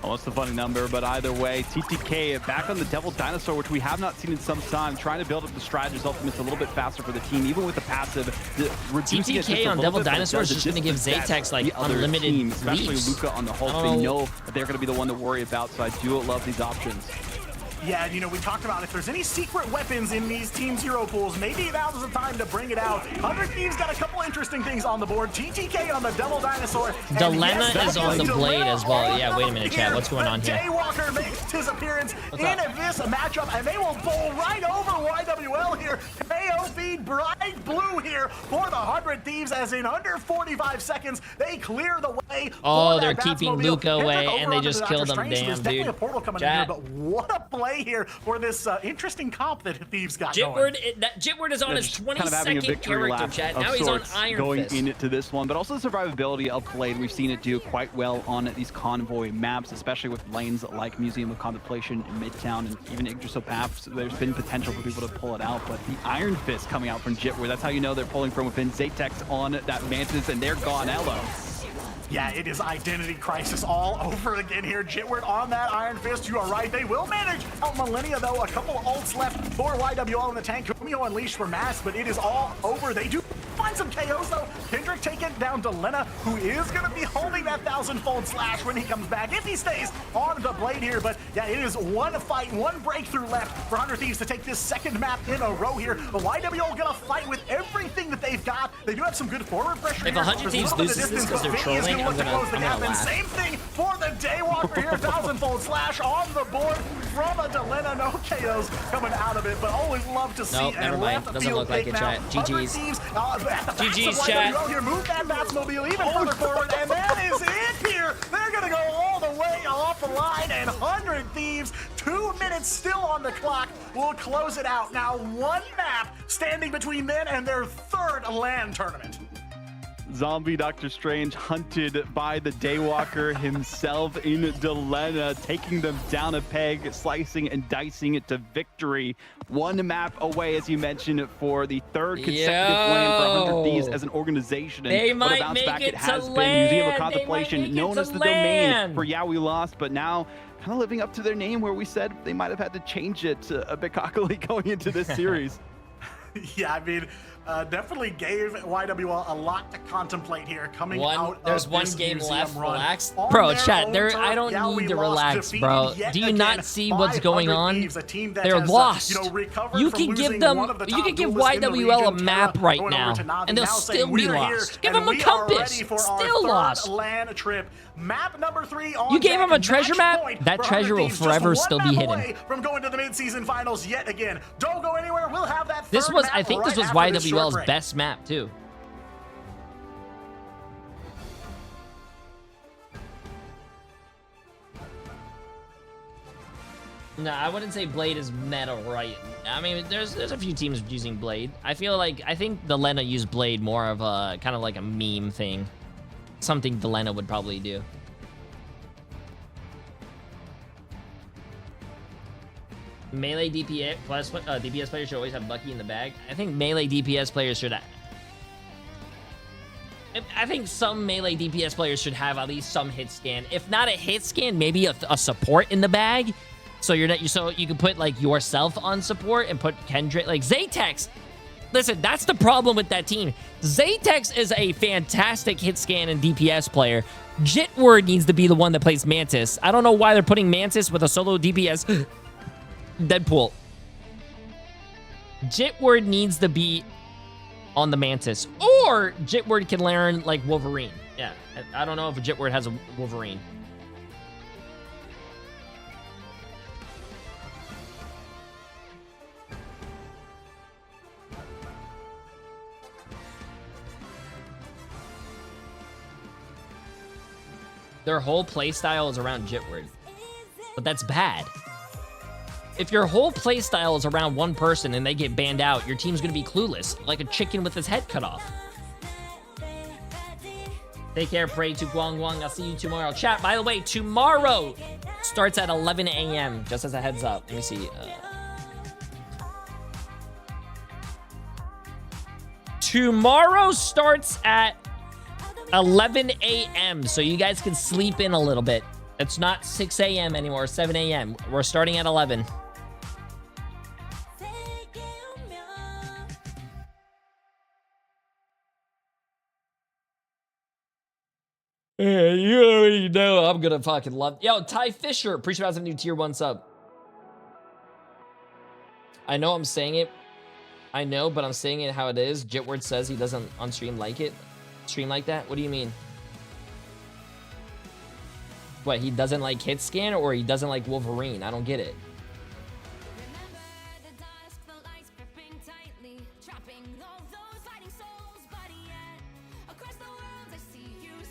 Almost a funny number, but either way, TTK back on the Devil Dinosaur, which we have not seen in some time, trying to build up the strategist ultimates a little bit faster for the team, even with the passive. Reducing it just a TTK on little Devil bit, but it Dinosaur is does just going to give distance Zaytex like the other unlimited team, especially leaps. Luca on the Hulk. They know that they're going to be the one to worry about, so I do love these options. Yeah, and you know, we talked about if there's any secret weapons in these Team Zero pools, maybe now is the time to bring it out. 100 Thieves got a couple interesting things on the board. TTK on the Devil Dinosaur. Dilemma is on the blade as well. Yeah, wait a minute, chat. What's going on here? Daywalker makes his appearance in this matchup, and they will bowl right over YWL here. KO feed bright blue here for the 100 Thieves, as in under 45 seconds, they clear the way. Oh, they're keeping Luca away, and they just killed him. Damn, dude. A portal coming in here, but what a play here for this interesting comp that Thieves got going. Jitward is on his kind of having a 22nd victory character, lap chat. of Now he's on sorts Iron going Fist. into this one, but also the survivability of Blade. We've seen it do quite well on these convoy maps, especially with lanes like Museum of Contemplation in Midtown and even Yggdrasil Path. So there's been potential for people to pull it out, but the Iron Fist coming out from Jitward, that's how you know they're pulling from within. Zaytex on that Mantis, and they're gone. Elo. Yeah, it is identity crisis all over again here. Jitward on that Iron Fist. You are right. They will manage out Millennia, though. A couple ults left for YWL in the tank. Kumio unleashed for Mass, but it is all over. They do find some KOs, though. Kendrick taking down Delena, who is going to be holding that 1,000-fold slash when he comes back, if he stays on the blade here. But yeah, it is one fight, one breakthrough left for 100 Thieves to take this second map in a row here. But YWL going to fight with everything that they've got. They do have some good forward pressure If here. 100 Thieves loses this because they're trolling, I'm gonna laugh. Same thing for the Daywalker here. 1,000-fold slash on the board from a Delena. No KOs coming out of it, but always love to see. Nope, never mind. Doesn't look like it, chat. GG's. GG's, chat. Here, move that Batmobile even further forward, and that is it here. They're going to go all the way off the line, and 100 Thieves, 2 minutes still on the clock, will close it out. Now, one map standing between them and their third LAN tournament. Zombie Doctor Strange hunted by the Daywalker himself in Delena, taking them down a peg, slicing and dicing it to victory. One map away, as you mentioned, for the third consecutive LAN for 100 Thieves as an organization. And they what a might bounce make back it it has to been. LAN. Museum of Contemplation, known as the LAN. domain for Yeah, we lost, but now kind of living up to their name, where we said they might have had to change it a bit cockily going into this series. Yeah, I mean, definitely gave YWL a lot to contemplate here coming out There's of one this game museum left. run. Relax. On Bro, their chat, own there turf, I don't yeah, we need to lost, relax, defeated bro. yet Do you again not see what's going 500 on? Thieves, a team that They're has, lost. recovered You from can give losing them one of the you top can give duelists in the YWL a region, map Tara, right going now, over to Navi, and they'll now still saying, be "We're here, lost. Give and them a we are ready compass. for our Still third lost. LAN trip. Map number 3 on You gave deck, him a treasure match map? point That for treasure 100 will Thieves, just forever one still be map hidden. away from going to the mid-season finals yet again. Don't go anywhere. We'll have that This third was map I think this right was after this short YWL's break. best map too. No, I wouldn't say Blade is meta right. I mean, there's a few teams using Blade. I think the Lena used Blade more of a kind of like a meme thing. Something the Lena would probably do. Melee DPS plus DPS players should always have Bucky in the bag. I think melee DPS players should. I think some melee DPS players should have at least some hit scan. If not a hit scan, maybe a support in the bag. So you can put like yourself on support and put Kendrick, like Zaytex. Listen, that's the problem with that team. Zaytex is a fantastic hit scan and DPS player. Jitward needs to be the one that plays Mantis. I don't know why they're putting Mantis with a solo DPS. Deadpool. Jitward needs to be on the Mantis, or Jitward can learn like Wolverine. Yeah, I don't know if Jitward has a Wolverine. Their whole playstyle is around Jitward, but that's bad. If your whole playstyle is around one person and they get banned out, your team's gonna be clueless, like a chicken with his head cut off. Take care, pray to Guang Guang. I'll see you tomorrow. Chat, by the way, tomorrow starts at 11 a.m., just as a heads up. Let me see. Tomorrow starts at 11 a.m. So you guys can sleep in a little bit. It's not 6 a.m. anymore, 7 a.m. We're starting at 11. Yeah, you already know I'm gonna fucking love. Yo, Ty Fisher, appreciate about some new tier 1 sub. I know I'm saying it. I know, but I'm saying it how it is. Jitward says he doesn't on stream like it. Stream like that? What do you mean? What, he doesn't like hit scan or he doesn't like Wolverine? I don't get it.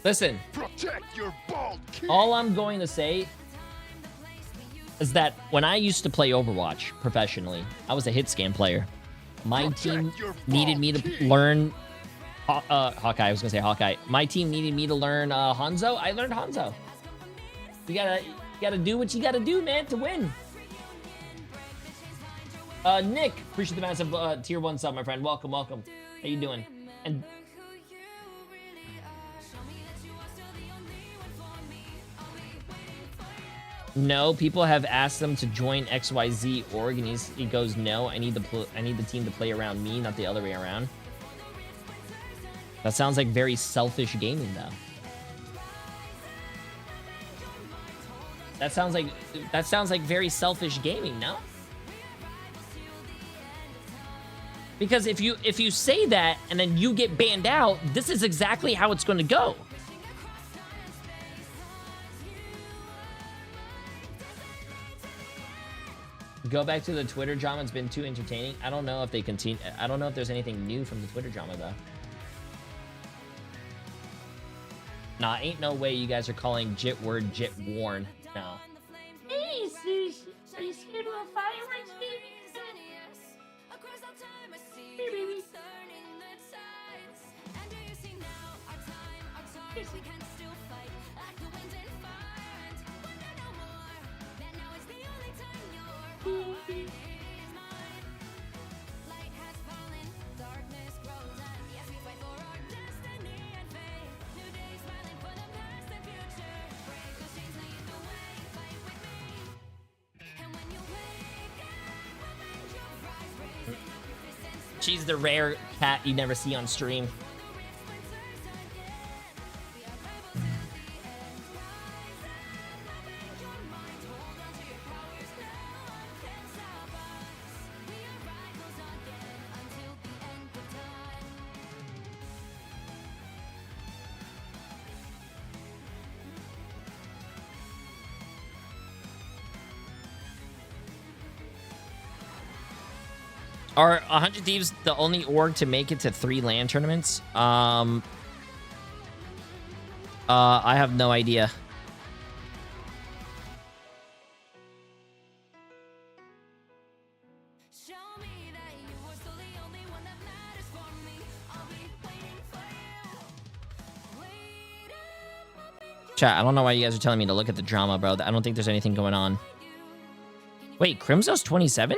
Listen, Protect your bald king. all I'm going to say is that when I used to play Overwatch professionally, I was a hit scan player. My team needed me to learn Hawkeye. I was gonna say Hawkeye. My team needed me to learn Hanzo. I learned Hanzo. You gotta do what you gotta do, man, to win. Nick, appreciate the massive tier 1 sub, my friend. Welcome, welcome. How you doing? And no, people have asked them to join XYZ org, and he goes, no, I need the team to play around me, not the other way around. That sounds like very selfish gaming, though. That sounds like very selfish gaming, no? Because if you say that and then you get banned out, this is exactly how it's going to go. Go back to the Twitter drama. It's been too entertaining. I don't know if they continue. I don't know if there's anything new from the Twitter drama, though. Nah, ain't no way you guys are calling Jitward Jit Warn. No. Hey, sis. Are you scared of fireworks, baby? Hey, baby. She's the rare cat you never see on stream. Are 100 Thieves the only org to make it to 3 LAN tournaments? I have no idea. Chat, I don't know why you guys are telling me to look at the drama, bro. I don't think there's anything going on. Wait, Crimzo's 27?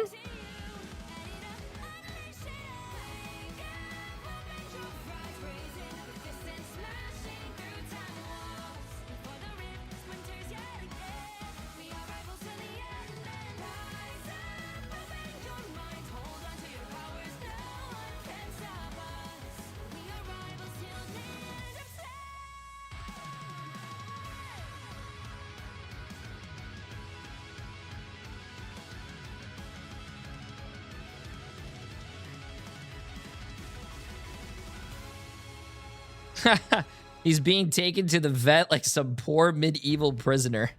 He's being taken to the vet like some poor medieval prisoner.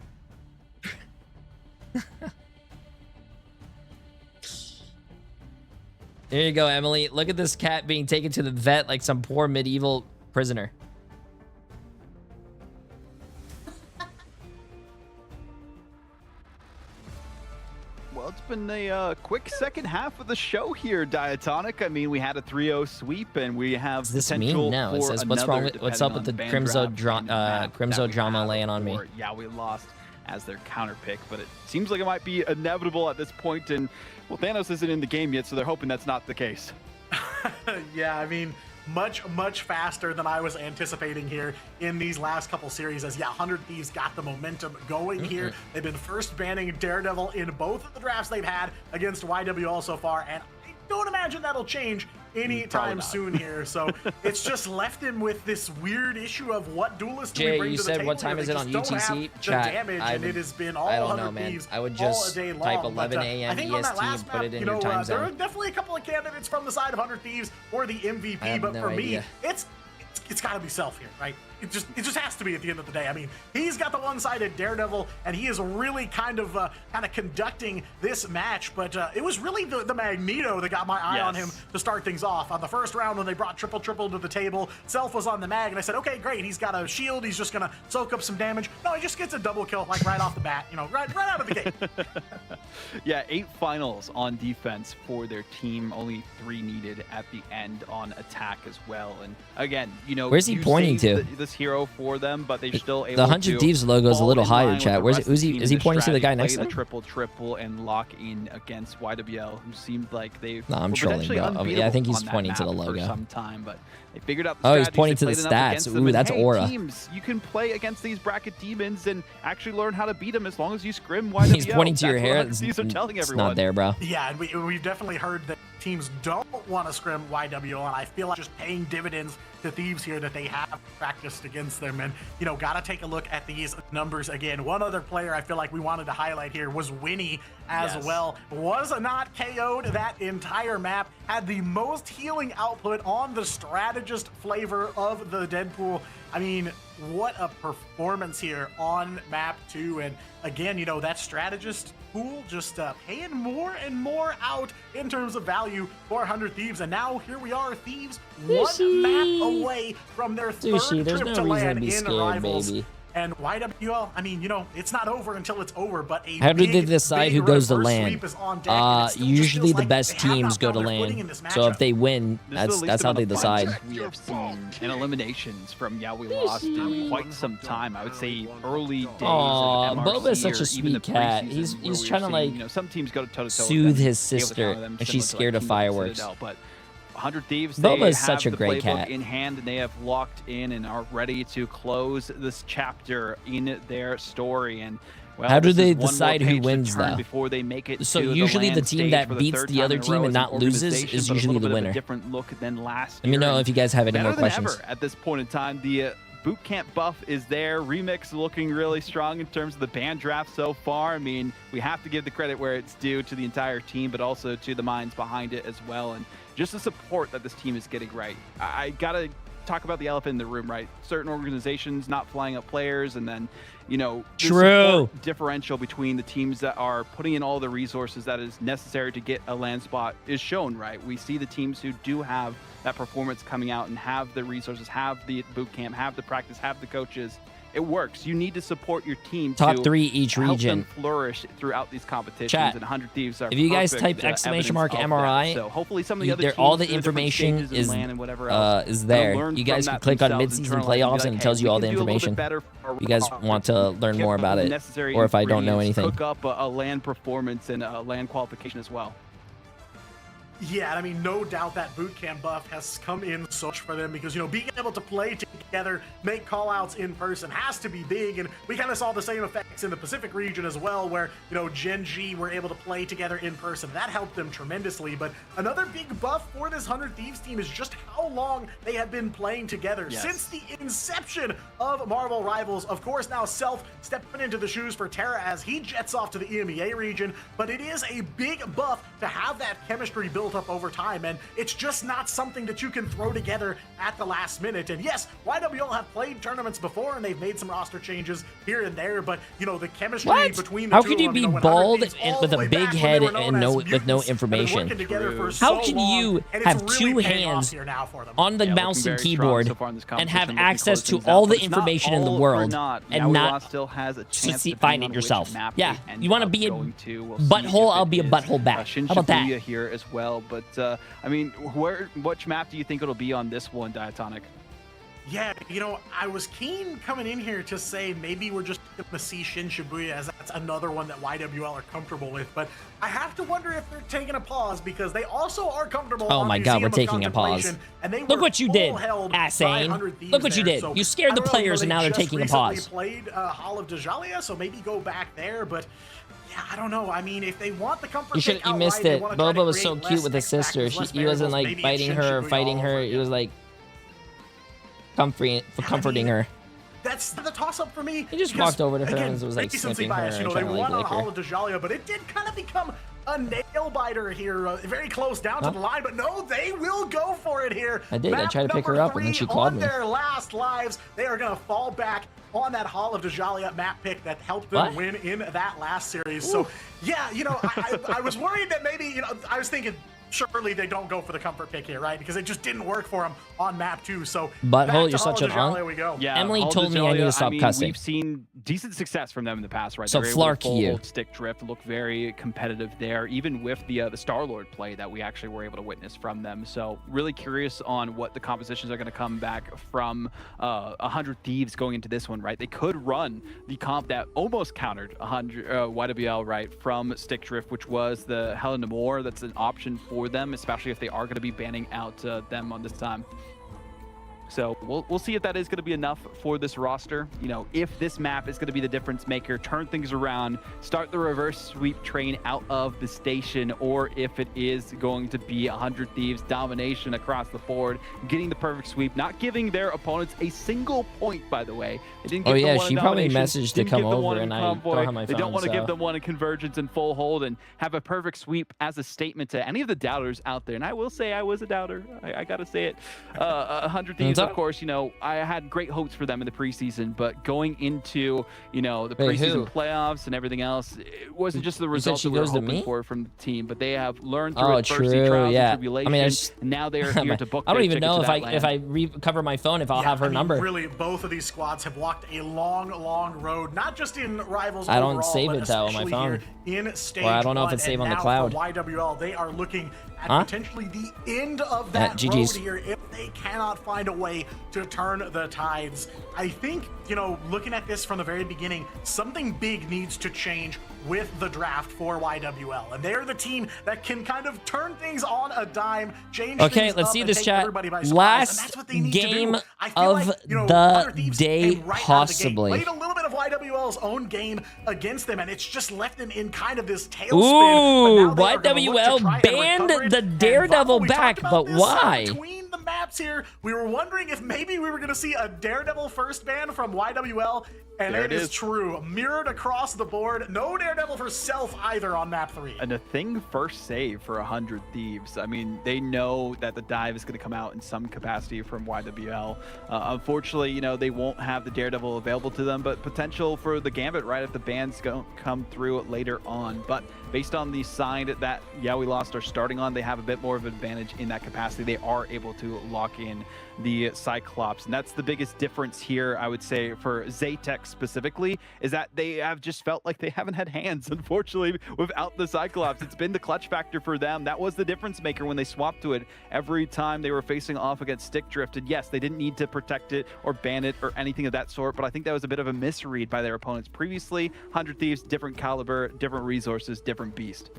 There you go, Emily. Look at this cat being taken to the vet like some poor medieval prisoner. Well, it's been a quick second half of the show here, Diatonic. I mean, we had a 3-0 sweep, and we have Does this potential mean? No, it for says, what's wrong another, with, what's up with the depending on Crimzo drama laying on me? Yeah, we lost as their counter pick, but it seems like it might be inevitable at this point, and well, Thanos isn't in the game yet, so they're hoping that's not the case. Yeah, I mean, much, much faster than I was anticipating here in these last couple series. As 100 Thieves got the momentum going here. They've been first banning Daredevil in both of the drafts they've had against YWL so far, and I don't imagine that'll change anytime soon here. So it's just left him with this weird issue of what duelist do we bring to the table. Jay, you said what time is it on UTC? Chat. And it has been all I don't 100 know, man. Thieves I would all just day long. type 11 But, a.m. I think on that EST last and put it in map, your time there are zone. definitely a couple of candidates from the side of 100 Thieves for the MVP, but no for idea. me, it's got to be Self here, right? It just has to be at the end of the day. I mean, he's got the one-sided Daredevil, and he is really kind of conducting this match. But it was really the Magneto that got my eye on him to start things off. On the first round, when they brought triple to the table, Self was on the mag, and I said, okay, great. He's got a shield. He's just gonna soak up some damage. No, he just gets a double kill like right off the bat. You know, right out of the gate. Yeah, 8 finals on defense for their team. Only 3 needed at the end on attack as well. And again, you know, where's he pointing to? This hero for them, but they're still able the 100 Thieves logo is a little higher, chat. Where's is he pointing to the guy next to him? Triple and lock in against YWL, who seemed like they No, I'm were trolling, potentially bro. Yeah, I think he's on that pointing to map the logo. for some time, but they figured out the Oh, he's strategies. pointing They to the played enough stats. against them, Ooh, and, that's hey, aura. Teams, you can play against these bracket demons and actually learn how to beat them as long as you scrim YWL. He's pointing to your hair. These are telling It's everyone. not there, bro. Yeah, and we've definitely heard that teams don't want to scrim YWL, and I feel like just paying dividends to Thieves here that they have practiced against them. And, you know, got to take a look at these numbers again. One other player I feel like we wanted to highlight here was Winnie as well. Was not KO'd that entire map, had the most healing output on the strategist flavor of the Deadpool. I mean, what a performance here on map 2. And again, you know, that strategist pool just paying more and more out in terms of value for 100 Thieves. And now here we are, Thieves one map away from their third trip to land in Rivals. Baby. And YWL, I mean, you know, it's not over until it's over, but a How do they decide who goes to reverse land? sweep is on deck, and it still just Usually feels the like best they have teams not go to found their footing land. in this So if matchup. they win, that's how they decide. We have seen in eliminations from we lost in quite some time. I would say early days. Aw, of MRC, Boba's such a or even the sweet cat. preseason, He's where we were trying to seeing, like you know, some teams go toe to toe soothe his sister, and she's scared of fireworks. But 100 Thieves, Boba they is such have a the great playbook cat. in hand, and they have locked in and are ready to close this chapter in their story. And well, How do this they is one more decide who page to wins, turn though? Before they make it So to usually the land team stage that for beats third the time other in a team row and as an not loses organization, is but a usually little the bit of a winner. different look than last Let me year, know and if you guys have any better more than questions. ever at this point in time. The boot camp buff is there. Remix looking really strong in terms of the band draft so far. I mean, we have to give the credit where it's due to the entire team, but also to the minds behind it as well. And just the support that this team is getting right. I gotta talk about the elephant in the room, right? Certain organizations not flying up players, and then, you know, the support differential between the teams that are putting in all the resources that is necessary to get a land spot is shown, right? We see the teams who do have that performance coming out and have the resources, have the boot camp, have the practice, have the coaches. It works. You need to support your team Top to 3 each help region. them flourish throughout these competitions. Chat. And 100 Thieves are If you guys perfect, type exclamation evidence mark of MRI, that. So hopefully some of the other teams all the through different information stages in is LAN and whatever else is will there. learn You from guys can that click on themselves mid-season internally and be playoffs, and like, it tells hey, you all we the can do a little bit information. better for You guys our want to learn get more about the it, necessary or if I don't know ingredients, anything. Cook up a LAN performance and a LAN qualification as well. Yeah, I mean, no doubt that boot camp buff has come in so much for them because, you know, being able to play together, make call-outs in person has to be big, and we kind of saw the same effects in the Pacific region as well, where, you know, Gen G were able to play together in person. That helped them tremendously, but another big buff for this 100 Thieves team is just how long they have been playing together. Yes. Since the inception of Marvel Rivals. Of course, now Self stepping into the shoes for Terra as he jets off to the EMEA region, but it is a big buff to have that chemistry built up over time, and it's just not something that you can throw together at the last minute. And yes, YWL have played tournaments before and they've made some roster changes here and there, but you know, the chemistry between the How two can of you them, be you know, when bald 100 Thieves all with the a way big back when head they were and known no as with no mutants, have been information? working together for How so can long, you and it's have really 2 paying off hands here now for them. on the Yeah, mouse looking and very strong keyboard so far in this and have competition, looking to access close to things all out, the but it's not information in the all or world not. and Yaoiwa not still has a chance find depending it on which yourself? map Yeah, they end you want to up be a going to. We'll see butthole? if I'll it be a is, butthole back. Shin How about that? Shibuya here as well, but I mean, which map do you think it'll be on this one, Diatonic? Yeah, you know, I was keen coming in here to say maybe we're just going to see Shin Shibuya as That's another one that YWL are comfortable with, but I have to wonder if they're taking a pause because they also are comfortable. Oh my God, we're taking a pause. Look what you did, Assane. Look what you did. You scared the players, and now they're taking a pause. Played Hall of Dajalia, so maybe go back there, but yeah, I don't know. I mean, if they want the comfort, You missed it. Boba was so cute with his sister. He wasn't like biting her or fighting her. He was like comforting her. That's the toss-up for me. He just walked over to her and was like sniffing her and they trying to like won on lick Hall her. of Dajalia, but it did kind of become a nail-biter here, very close down to the line, but no, they will go for it here. I did. I tried to pick her up, and then she clawed me. Their last lives, they are going to fall back on that Hall of Dajalia map pick that helped them win in that last series. So, yeah, you know, I was worried that maybe, you know, I was thinking, surely they don't go for the comfort pick here, right? Because it just didn't work for them on map 2. So, Butthole, you're such an There we go. Yeah, Emily told me I need to stop cussing. We've seen decent success from them in the past, right? So They're flark able to you. hold stick drift, look very competitive there, even with the Star-Lord play that we actually were able to witness from them. So really curious on what the compositions are going to come back from 100 Thieves going into this one, right? They could run the comp that almost countered 100 YWL, right, from stick drift, which was the Helen Moore. That's an option for them, especially if they are going to be banning out them on this time. So we'll see if that is going to be enough for this roster. You know, if this map is going to be the difference maker, turn things around, start the reverse sweep train out of the station, or if it is going to be 100 Thieves domination across the board, getting the perfect sweep, not giving their opponents a single point, by the way. They didn't give them one she in probably domination, messaged to didn't come give them one over, in and I convoy. don't have my phone. They don't want to give so. them one in convergence and full hold and have a perfect sweep as a statement to any of the doubters out there. And I will say I was a doubter. I got to say it. 100 Thieves, of course, you know, I had great hopes for them in the preseason, but going into, you know, the preseason playoffs and everything else, it wasn't just the results that we were hoping for from the team, but they have learned through adversity, trials, and tribulations. I mean, and now they are here to book. I don't even know if I recover my phone if I'll have her number. Really, both of these squads have walked a long road, not just in Rivals I don't overall, save but it though on my phone. In stage or I don't know if one, it's saved on and the cloud. For YWL, they are looking at potentially the end of that road GG's. here if they cannot find a way to turn the tides. I think, you know, looking at this from the very beginning, something big needs to change with the draft for YWL, and they're the team that can kind of turn things on a dime, change Okay, things let's up see and this take chat. everybody by surprise, Last and that's what they need to game do. I feel of like, you know, the day, right possibly. played a little bit of YWL's own game against them, and it's just left them in kind of this tailspin. Ooh, YWL banned the Daredevil back, but why? Between the maps here, we were wondering if maybe we were going to see a Daredevil first ban from YWL, and it is true. Mirrored across the board. No Daredevil for self either on map 3. And a thing first save for 100 Thieves. I mean, they know that the dive is going to come out in some capacity from YWL. Unfortunately, you know, they won't have the Daredevil available to them, but potential for the Gambit right if the bans come through later on. But based on the side that we lost are starting on, they have a bit more of an advantage in that capacity. They are able to lock in the Cyclops, and that's the biggest difference here, I would say, for Zaytech specifically, is that they have just felt like they haven't had hands, unfortunately, without the Cyclops. It's been the clutch factor for them. That was the difference maker when they swapped to it every time they were facing off against Stick Drift. And yes, they didn't need to protect it or ban it or anything of that sort, but I think that was a bit of a misread by their opponents previously. 100 Thieves, different caliber, different resources, different beast.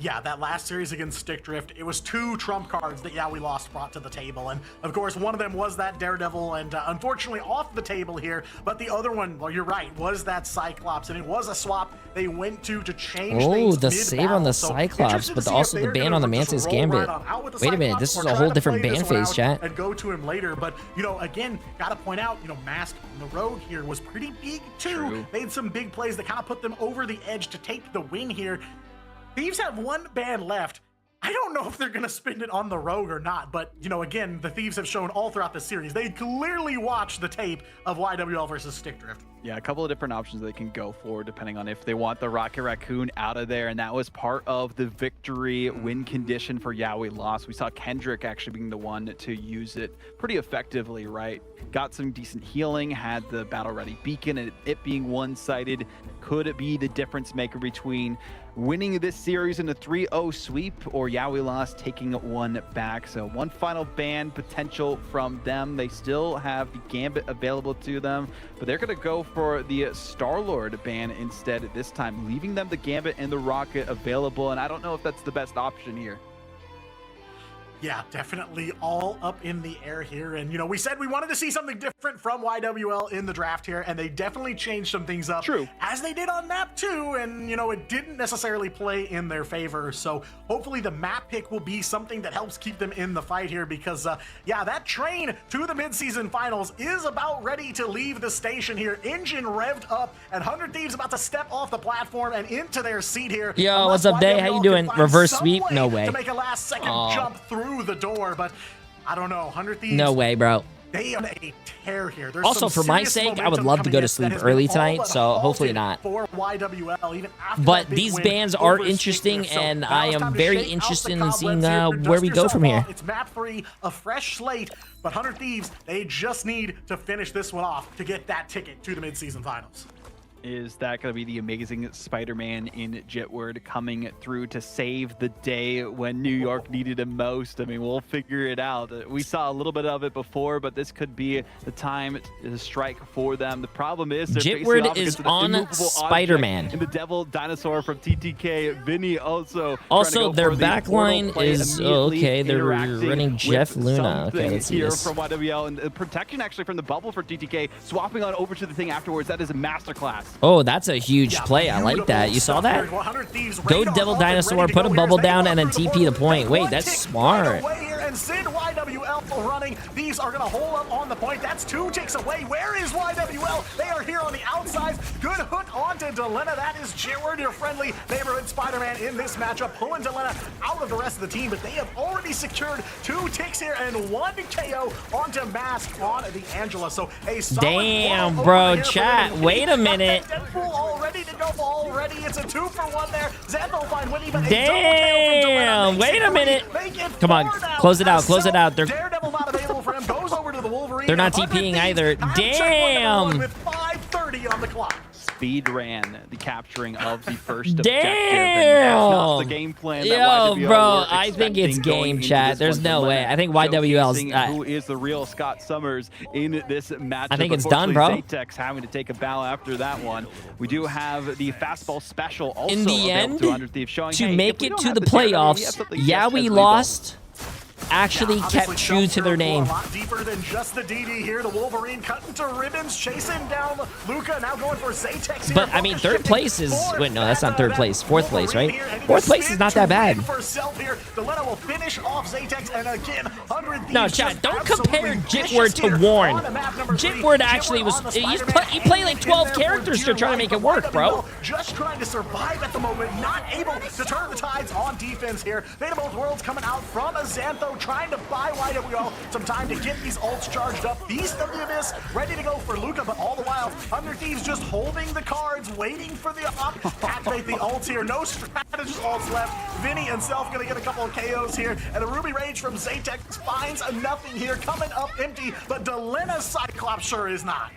Yeah, that last series against Stick Drift, it was 2 trump cards that we lost brought to the table. And of course, one of them was that Daredevil, and unfortunately off the table here. But the other one, well, you're right, was that Cyclops, and it was a swap they went to change things the save on the Cyclops, but also the ban on the Mantis Gambit. Wait a minute, this is a whole different ban phase, chat. And go to him later, but you know, again, gotta point out, you know, Mask on the road here was pretty big too. Made some big plays that kind of put them over the edge to take the win here. Thieves have 1 ban left. I don't know if they're going to spend it on the Rogue or not, but, you know, again, the Thieves have shown all throughout the series. They clearly watched the tape of YWL versus Stick Drift. Yeah, a couple of different options they can go for depending on if they want the Rocket Raccoon out of there, and that was part of the victory win condition for Yowie Lost. We saw Kendrick actually being the one to use it pretty effectively, right? Got some decent healing, had the battle ready beacon, and it being one-sided could be the difference maker between winning this series in a 3-0 sweep, or yeah, we lost, taking one back. So one final ban potential from them. They still have the Gambit available to them, but they're going to go for the Star-Lord ban instead this time, leaving them the Gambit and the Rocket available, and I don't know if that's the best option here. Yeah, definitely all up in the air here. And, you know, we said we wanted to see something different from YWL in the draft here, and they definitely changed some things up. True. As they did on map 2, and, you know, it didn't necessarily play in their favor. So hopefully the map pick will be something that helps keep them in the fight here because, yeah, that train to the midseason finals is about ready to leave the station here. Engine revved up, and 100 Thieves about to step off the platform and into their seat here. Yo, what's up, Day? How you doing? Reverse sweep? No way. To make a last-second jump through the door, but I don't know. 100 Thieves. No way, bro. They are a tear here. There's also, for my sake, I would love to go to sleep early tonight, so hopefully not. For YWL, even after but these bans are interesting, and I am very interested in seeing where we go from here. It's map 3, a fresh slate, but 100 Thieves, they just need to finish this one off to get that ticket to the midseason finals. Is that going to be the amazing Spider-Man in Jitward coming through to save the day when New York needed him most? I mean, we'll figure it out. We saw a little bit of it before, but this could be the time to strike for them. The problem is Jitward is on Spider-Man. And the Devil Dinosaur from TTK. Vinny also their backline is okay. They're running Jeff Luna. Okay, let's see this. From YWL, and protection actually from the bubble for TTK, swapping on over to the thing afterwards. That is a masterclass. Oh, that's a huge play. I like that. You saw that? Go Devil Dinosaur, put a bubble down, and then TP the point. Wait, that's smart. And Sid YWL running. These are going to hold up on the point. That's 2 ticks away. Where is YWL? They are here on the outside. Good hook onto Delena. That is Jitward, your friendly neighborhood Spider-Man in this matchup, pulling Delena out of the rest of the team, but they have already secured 2 ticks here and 1 KO onto Mask on the Angela. So a solid damn, bro, chat. Wait a minute. Deadpool all ready to go already. It's a 2-for-1 there. Xantho find Winnie, but damn, wait a minute. Come on, close it out. Close it out. Daredevil not available for him. Goes over to the Wolverine. They're not TPing either. Damn. With 5:30 on the clock. Speed ran the capturing of the first objective. Damn! And that's not the game plan that YWL bro, I think it's game chat. There's no way. I think YWL's who is the real Scott Summers in this matchup. I think it's done, bro. Zatex having to take a bow after that one. We do have the fastball special also in the end to 100 Thieves, showing, to make it to the playoffs. Yeah, we lost. Actually kept true to their name. A lot deeper than just the DD here. The Wolverine cutting to ribbons, chasing down Luca, now going for Zatex here. But I mean, third place is wait, no, that's not third place. Fourth place, right? Fourth place is not that bad. Delena will finish off Zatex, and again, 100 Thieves. No, chat, don't compare Jitward to Warren. Jitward actually was he played like 12 characters to try to make it work, bro. Just trying to survive at the moment, not able to turn the tides on defense here. Fate of Both Worlds coming out from a Xantho, trying to buy YWL some time to get these ults charged up. Beast of the Abyss ready to go for Luca, but all the while, 100 Thieves just holding the cards, waiting for the op. Activate the ults here. No strategist ults left. Vinny himself gonna get a couple of KOs here, and the Ruby Rage from Zatex finds a nothing here, coming up empty, but Delena's Cyclops sure is not.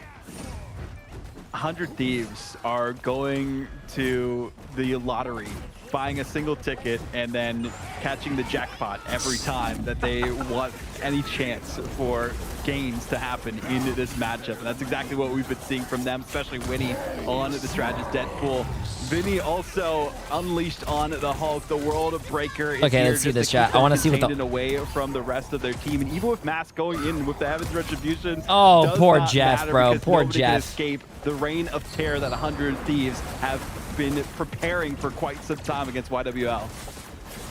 100 Thieves are going to the lottery, buying a single ticket and then catching the jackpot every time that they want any chance for gains to happen in this matchup. And that's exactly what we've been seeing from them, especially Winnie on the strategist Deadpool. Vinny also unleashed on the Hulk, the World Breaker. Okay, let's see this chat. I want to see what the away from the rest of their team, and even with Mask going in with the Heaven's Retribution. Oh, poor Jeff, bro. Poor Jeff. Escape the reign of terror that 100 Thieves have been preparing for quite some time against YWL.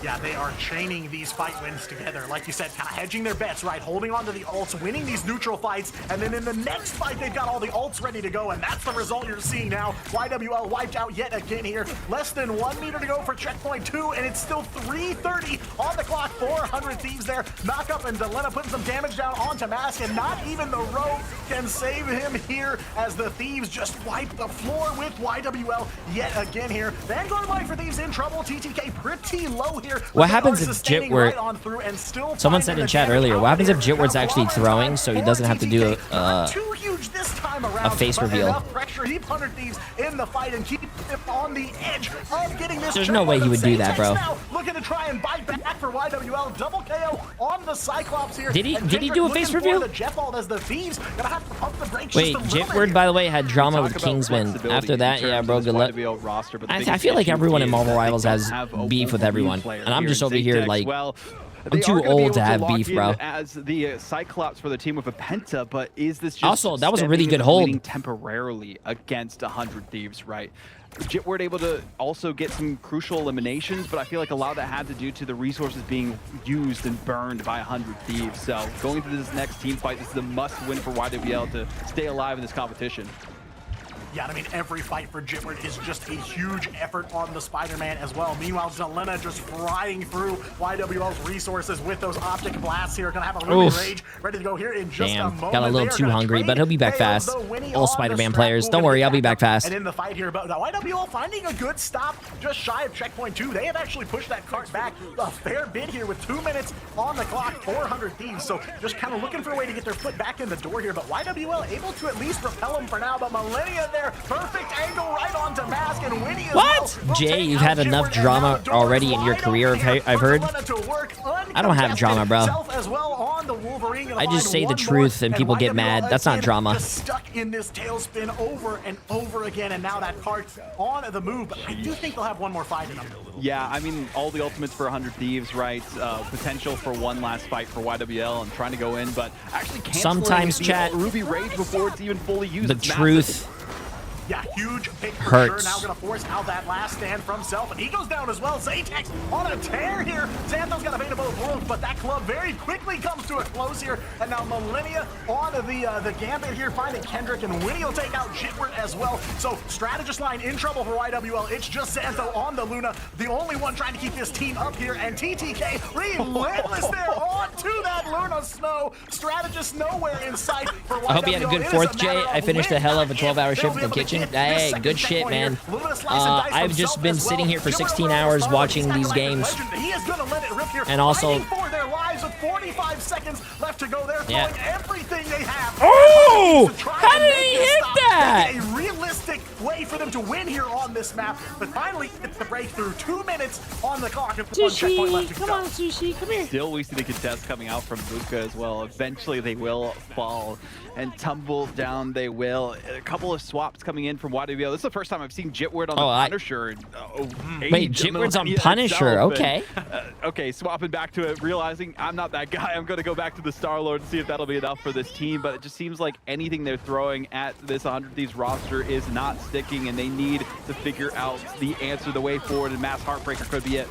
Yeah, they are chaining these fight wins together. Like you said, kind of hedging their bets, right? Holding on to the ults, winning these neutral fights, and then in the next fight, they've got all the ults ready to go, and that's the result you're seeing now. YWL wiped out yet again here. Less than 1 meter to go for checkpoint 2, and it's still 3:30 on the clock. 400 Thieves there. Knock up, and Delena putting some damage down onto Mask, and not even the rope can save him here as the Thieves just wipe the floor with YWL yet again here. Vanguard Life for Thieves in trouble. TTK pretty low here. What happens if Jitward... Someone said in chat earlier, what happens if Jitward's actually throwing so he doesn't have to do a face reveal? Punisher. Keep 100 Thieves in the fight and keep him on the edge of getting this. There's no way he would do that, bro. Now looking to try and bite back for YWL. Double KO on the Cyclops here. Did he do a face reveal? The Jeff Ball as the Thieves gonna have to pump the brakes. Wait, Jitward, by the way, had drama with Kingsman. After that, yeah, bro, good luck. I feel like everyone in Marvel Rivals has beef with everyone, and I'm just over here like, I'm too old to have beef, bro. As the Cyclops for the team with a Penta, but is this just also, that was a really good hold temporarily against 100 Thieves, right? Jitward able to also get some crucial eliminations, but I feel like a lot of that had to do to the resources being used and burned by 100 Thieves. So going into this next team fight, this is a must-win for YWL to stay alive in this competition. Yeah, I mean, every fight for Jitward is just a huge effort on the Spider-Man as well. Meanwhile, Zelena just frying through YWL's resources with those optic blasts here. Gonna have a Ruby Rage ready to go here in just a moment. Got a little too hungry, but he'll be back fast. All Spider-Man players, don't worry, I'll be back fast. And in the fight here, but YWL finding a good stop just shy of checkpoint 2. They have actually pushed that cart back a fair bit here with 2 minutes on the clock, 400 Thieves. So just kind of looking for a way to get their foot back in the door here, but YWL able to at least repel them for now. But Millennia there, perfect angle right onto Mask, and Winnie as what? Well. Jay, you've had enough drama already in your career, I've heard. I don't have drama, bro. I just say the truth and people get mad. That's not drama. Stuck in this tailspin over and over again, and now that cart's on the move. But I do think they'll have one more fight in them. Yeah, I mean, all the ultimates for 100 Thieves, right? Potential for one last fight for YWL and trying to go in, but actually sometimes chat Ruby Rage before it's even fully used. The truth. Yeah, huge pick for hurts. sure. Now gonna force out that last stand from Self, and he goes down as well. Zatex on a tear here. Xantho's got a vein of both worlds, but that club very quickly comes to a close here. And now Millennia on the Gambit here, finding Kendrick, and Winnie will take out Jitward as well. So strategist line in trouble for YWL. It's just Xantho on the Luna, the only one trying to keep this team up here. And TTK relentless there onto that Luna Snow. Strategist nowhere in sight for YWL. I hope you had a good fourth, Jay. I finished a hell of a 12-hour shift in the kitchen. Hey, good shit, man. I've just been sitting here for 16 hours watching these games. And also... 45 seconds left to go. They're throwing everything they have. Oh! How did he hit that? A realistic way for them to win here on this map, but finally it's the breakthrough. 2 minutes on the clock and one checkpoint left to go. Come on, Sushi, come here. Still we see the contest coming out from Luca as well. Eventually they will fall and tumble down. They will. A couple of swaps coming in from YWL. This is the first time I've seen Jitward on the Punisher. Wait, Jitward's on Punisher, okay. Okay, swapping back to it, realizing I'm not that guy. I'm going to go back to the Star-Lord and see if that'll be enough for this team, but it just seems like anything they're throwing at this 100 Thieves roster is not sticking, and they need to figure out the answer, the way forward, and Mass Heartbreaker could be it.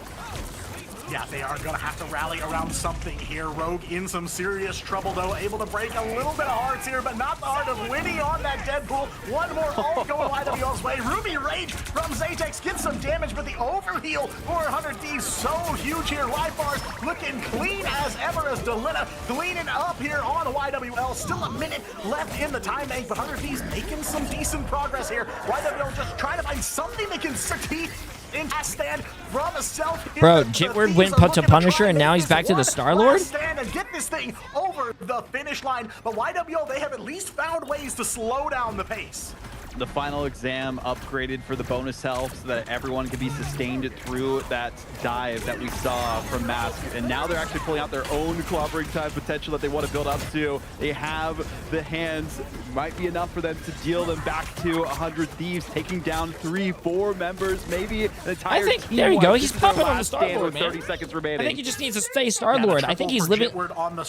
Yeah, they are going to have to rally around something here. Rogue in some serious trouble, though. Able to break a little bit of hearts here, but not the heart of Winnie on that Deadpool. One more ult going YWL's way. Ruby Rage from Zatex gets some damage, but the overheal for 100 Thieves so huge here. Life bars looking clean as ever as Delina cleaning up here on YWL. Still a minute left in the time bank, but 100 Thieves making some decent progress here. YWL just trying to find something they can succeed in stand from a Self. Bro, Jitward went to Punisher and now he's back to the Star-Lord? Stand and get this thing over the finish line, but YWL, they have at least found ways to slow down the pace. The final exam upgraded for the bonus health so that everyone can be sustained through that dive that we saw from Mask. And now they're actually pulling out their own clobbering time potential that they want to build up to. They have the hands. Might be enough for them to deal them back to 100 Thieves, taking down 3-4 members, maybe an entire team. There you go. He's popping on the Star-Lord, man. 30 seconds remaining. I think he just needs to stay Star-Lord. I think he's living...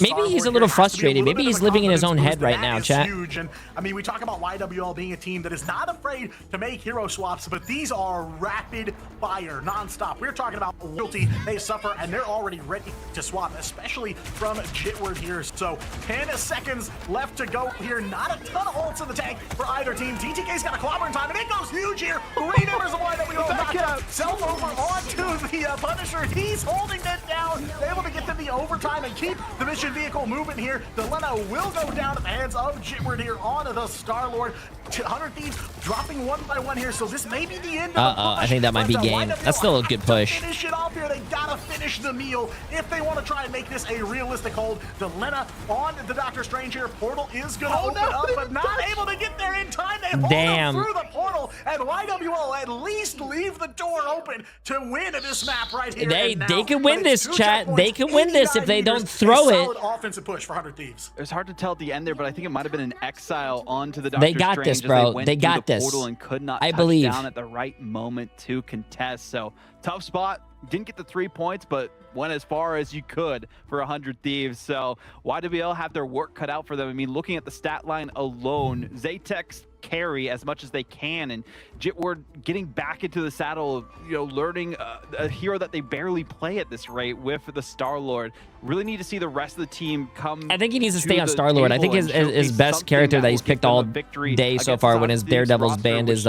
Maybe he's a little frustrated. Maybe he's living in his own head right now, chat. Huge. And I mean, we talk about YWL being a team that is not afraid to make hero swaps, but these are rapid fire, non-stop. We're talking about loyalty they suffer, and they're already ready to swap, especially from Jitward here. So 10 seconds left to go here. Not a ton of ults in the tank for either team. TTK's got a clobbering time, and it goes huge here. 3 members of YWL knocked out. Self over onto the Punisher. He's holding it down, able to get to the overtime and keep the mission vehicle moving here. Delena will go down at the hands of Jitward here on the Star-Lord. 100 Thieves dropping one by one here, so this may be the end of the push. I think that might be game. That's still a good push. Finish it off here. They gotta finish the meal if they want to try and make this a realistic hold. Delena on the Doctor Strange here. Portal is gonna open up, but not able to get there in time. They hold him through the portal, and YWL at least leave the door open to win this map right here. They can win this, chat. They can win this if they don't throw it. Solid offensive push for 100 Thieves. It was hard to tell at the end there, but I think it might have been an exile onto the Doctor They got Strange this, bro. They got the this. portal and could not I touch believe. down at the right moment to contest. So tough spot. Didn't get the 3 points, but went as far as you could for 100 Thieves. So YWL have their work cut out for them. I mean, looking at the stat line alone, Zaytex carry as much as they can, and Jitward getting back into the saddle, you know, learning a hero that they barely play at this rate with the Star-Lord. Really need to see the rest of the team come. I think he needs to stay on Star-Lord. I think his best character that he's picked all day so far when his Daredevil's band is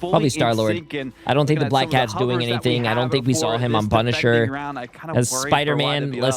probably Star-Lord. I don't think the Black Cat's doing anything. I don't think we saw him on Punisher. As Spider-Man,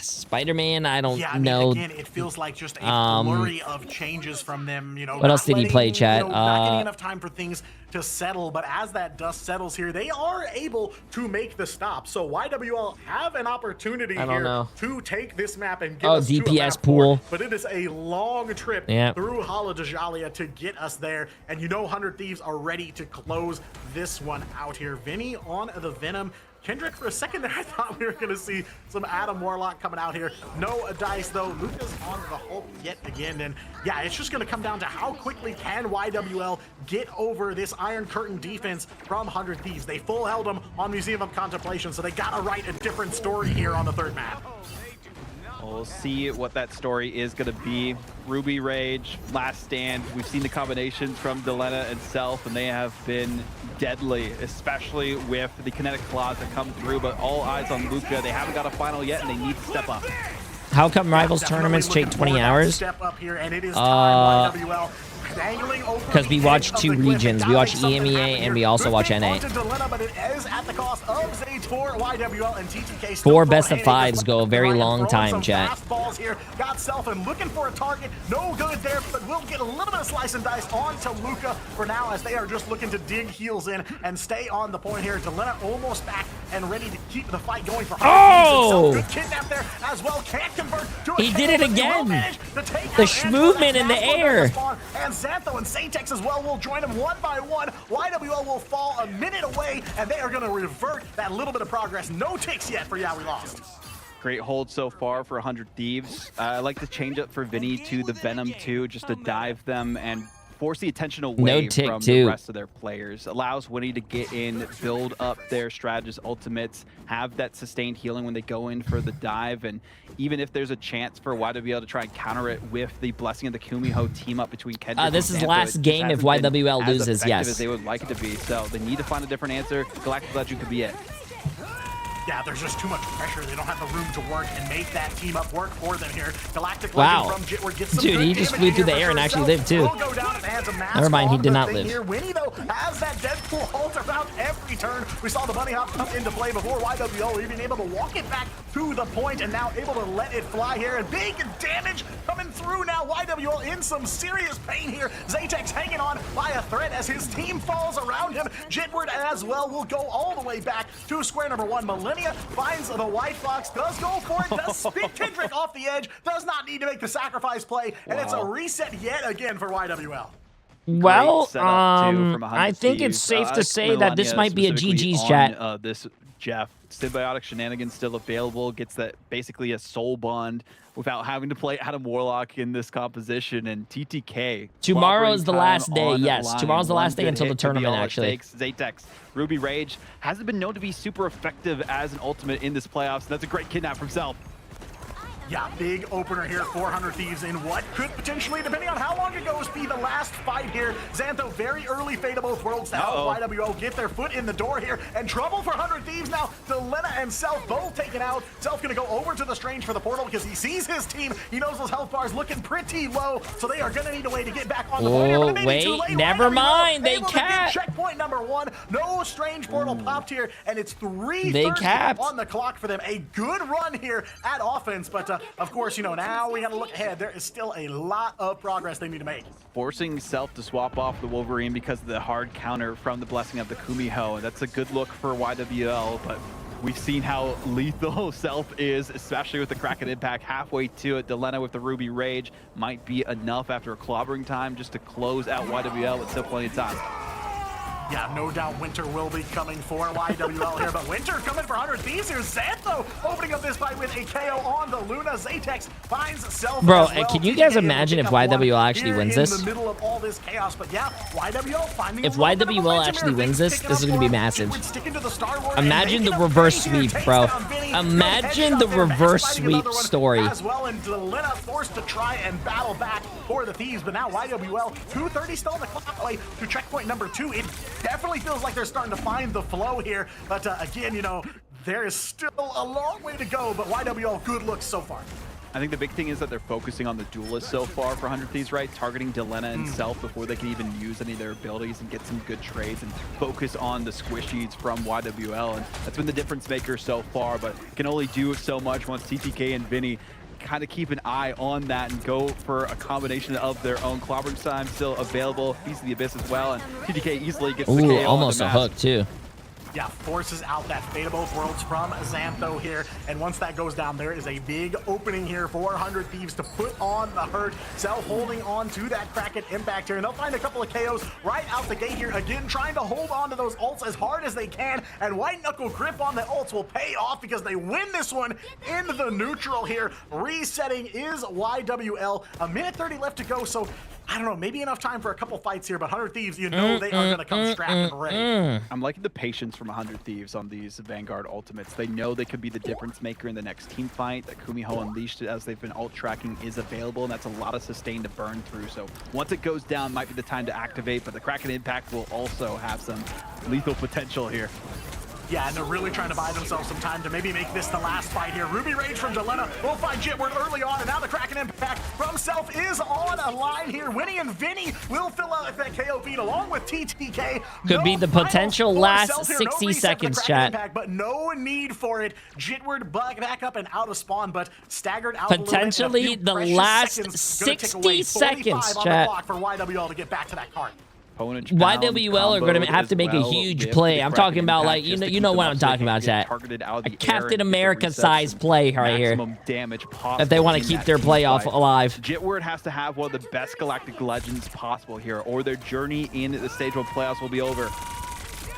Spider-Man, I don't know. Again, it feels like just a flurry of changes from them. You know, what else did he play, chat? Not getting enough time for things to settle, but as that dust settles here, they are able to make the stop. So YWL have an opportunity here to take this map and get us DPS to a map pool. 4, but it is a long trip through Hala Dajalia to get us there, and you know 100 Thieves are ready to close this one out here. Vinny on the Venom. Kendrick, for a second there, I thought we were going to see some Adam Warlock coming out here. No dice, though. Luca's on the Hulk yet again. And yeah, it's just going to come down to how quickly can YWL get over this Iron Curtain defense from 100 Thieves. They full held them on Museum of Contemplation, so they got to write a different story here on the third map. We'll see what that story is going to be. Ruby Rage, Last Stand. We've seen the combinations from Delena and Self, and they have been deadly, especially with the kinetic claws that come through. But all eyes on Luca. They haven't got a final yet, and they need to step up. How come Rivals tournaments take 20 hours? Step up here, and it is time. YWL because we watch 2 regions. We watch EMEA and we also watch NA. 4 best of 5s go a very long time, chat. Got Self and looking for a target. No good there, but we'll get a little bit of slice and dice onto Luca for now, as they are just looking to dig heels in and stay on the point here. Delena almost back and ready to keep the fight going for Oh! Good kidnap there as well. Can't convert to a he did it again. The movement in the air. And Xantho and Satex as well will join him one by one. YWL will fall a minute away, and they are going to revert that little bit of progress. No ticks yet for Yeah We Lost. Great hold so far for 100 Thieves. I like to change up for Vinny to the Venom too, just to dive them and force the attention away from the rest of their players. Allows Winnie to get in, build up their strategist ultimates, have that sustained healing when they go in for the dive, and even if there's a chance for YWL to try and counter it with the Blessing of the Kumiho team up between Kendrick this and is Xantho, last game if YWL loses, yes. as they would like it to be, so they need to find a different answer. Galactic Legend could be it. Yeah, there's just too much pressure. They don't have the room to work and make that team up work for them here. Galactic Legend from Jitward gets some dude, he just flew through the air and actually lived too. Never mind, he did not live. Here. Winnie, though, has that Deadpool ult around every turn. We saw the bunny hop come into play before YWL even able to walk it back to the point and now able to let it fly here. And big damage coming through now. YWL in some serious pain here. Zaytex hanging on by a thread as his team falls around him. Jitward as well will go all the way back to square number 1. Millennia finds the White Fox, does go for it, does spin Kendrick off the edge, does not need to make the sacrifice play, and it's a reset yet again for YWL. Well, I think it's safe to say that this might be a GG's, chat. This Jeff, Symbiotic Shenanigans still available, gets that basically a soul bond without having to play Adam Warlock in this composition, and TTK. Tomorrow is the last day, yes. Tomorrow's the last day until the tournament, actually. Zaytex, Ruby Rage hasn't been known to be super effective as an ultimate in this playoffs, and that's a great kidnap from Self. Yeah, big opener here, 400 Thieves in what could potentially, depending on how long it goes, be the last fight here. Xantho very early fade of both worlds to help YWO get their foot in the door here, and trouble for 100 Thieves now. Delena and Self both taken out. Self gonna go over to the Strange for the portal because he sees his team. He knows those health bars looking pretty low, so they are gonna need a way to get back on the board. Oh, wait, never mind. They capped. Checkpoint number 1. No Strange portal popped here, and it's 3:30 capped on the clock for them. A good run here at offense, but of course, you know, now we got to look ahead. There is still a lot of progress they need to make. Forcing Self to swap off the Wolverine because of the hard counter from the blessing of the Kumiho. That's a good look for YWL, but we've seen how lethal Self is, especially with the Kraken impact halfway to it. Delena with the Ruby Rage might be enough after a clobbering time just to close out YWL with still plenty of time. Yeah, no doubt Winter will be coming for YWL here, but Winter coming for 100 Thieves here. Xantho opening up this fight with a KO on the Luna. Zatex finds Self. Bro, as well. can you guys imagine if YWL actually wins this? In the middle of all this chaos, but yeah, YWL finding if YWL actually wins this, this is going to be massive. Imagine the reverse sweep, bro. Imagine the reverse sweep story. As well, and Delena forced to try and battle back for the Thieves, but now YWL 2:30 still on the clock away to checkpoint number 2. It definitely feels like they're starting to find the flow here, but again, you know, there is still a long way to go, but YWL good looks so far. I think the big thing is that they're focusing on the duelists so far for 100 Thieves, right? Targeting Delena and Self before they can even use any of their abilities and get some good trades and focus on the squishies from YWL, and that's been the difference maker so far, but can only do so much once TTK and Vinny kind of keep an eye on that and go for a combination of their own. Clobbering time still available. Piece of the Abyss as well, and TTK easily gets the KO. Almost a hook too. Yeah, forces out that fate of both worlds from Xantho here, and once that goes down, there is a big opening here for 100 Thieves to put on the hurt. Self holding on to that Kraken impact here, and they'll find a couple of KOs right out the gate here, again trying to hold on to those ults as hard as they can, and White Knuckle grip on the ults will pay off because they win this one in the neutral here. Resetting is YWL. A minute 30 left to go, so I don't know, maybe enough time for a couple fights here, but 100 Thieves, you know they are going to come strapped and ready. I'm liking the patience from 100 Thieves on these Vanguard ultimates. They know they could be the difference maker in the next team fight. That Kumiho Unleashed, as they've been ult tracking, is available, and that's a lot of sustain to burn through. So once it goes down, might be the time to activate, but the Kraken impact will also have some lethal potential here. Yeah, and they're really trying to buy themselves some time to maybe make this the last fight here. Ruby Rage from Delena will find Jitward early on, and now the Kraken impact from Self is on a line here. Winnie and Vinny will fill out that KO feed along with TTK. Could be the potential last 60 seconds, chat. Impact, but no need for it. Jitward back up and out of spawn, but staggered out potentially a the last 60 seconds, chat. For YWL to get back to that card. YWL are going to have to make a huge play. I'm talking about, like, you know what I'm talking about, chat. A Captain America-sized play right here. If they want to keep their playoff alive. Jitward has to have one of the best Galactic Legends possible here, or their journey in the stage 1 playoffs will be over.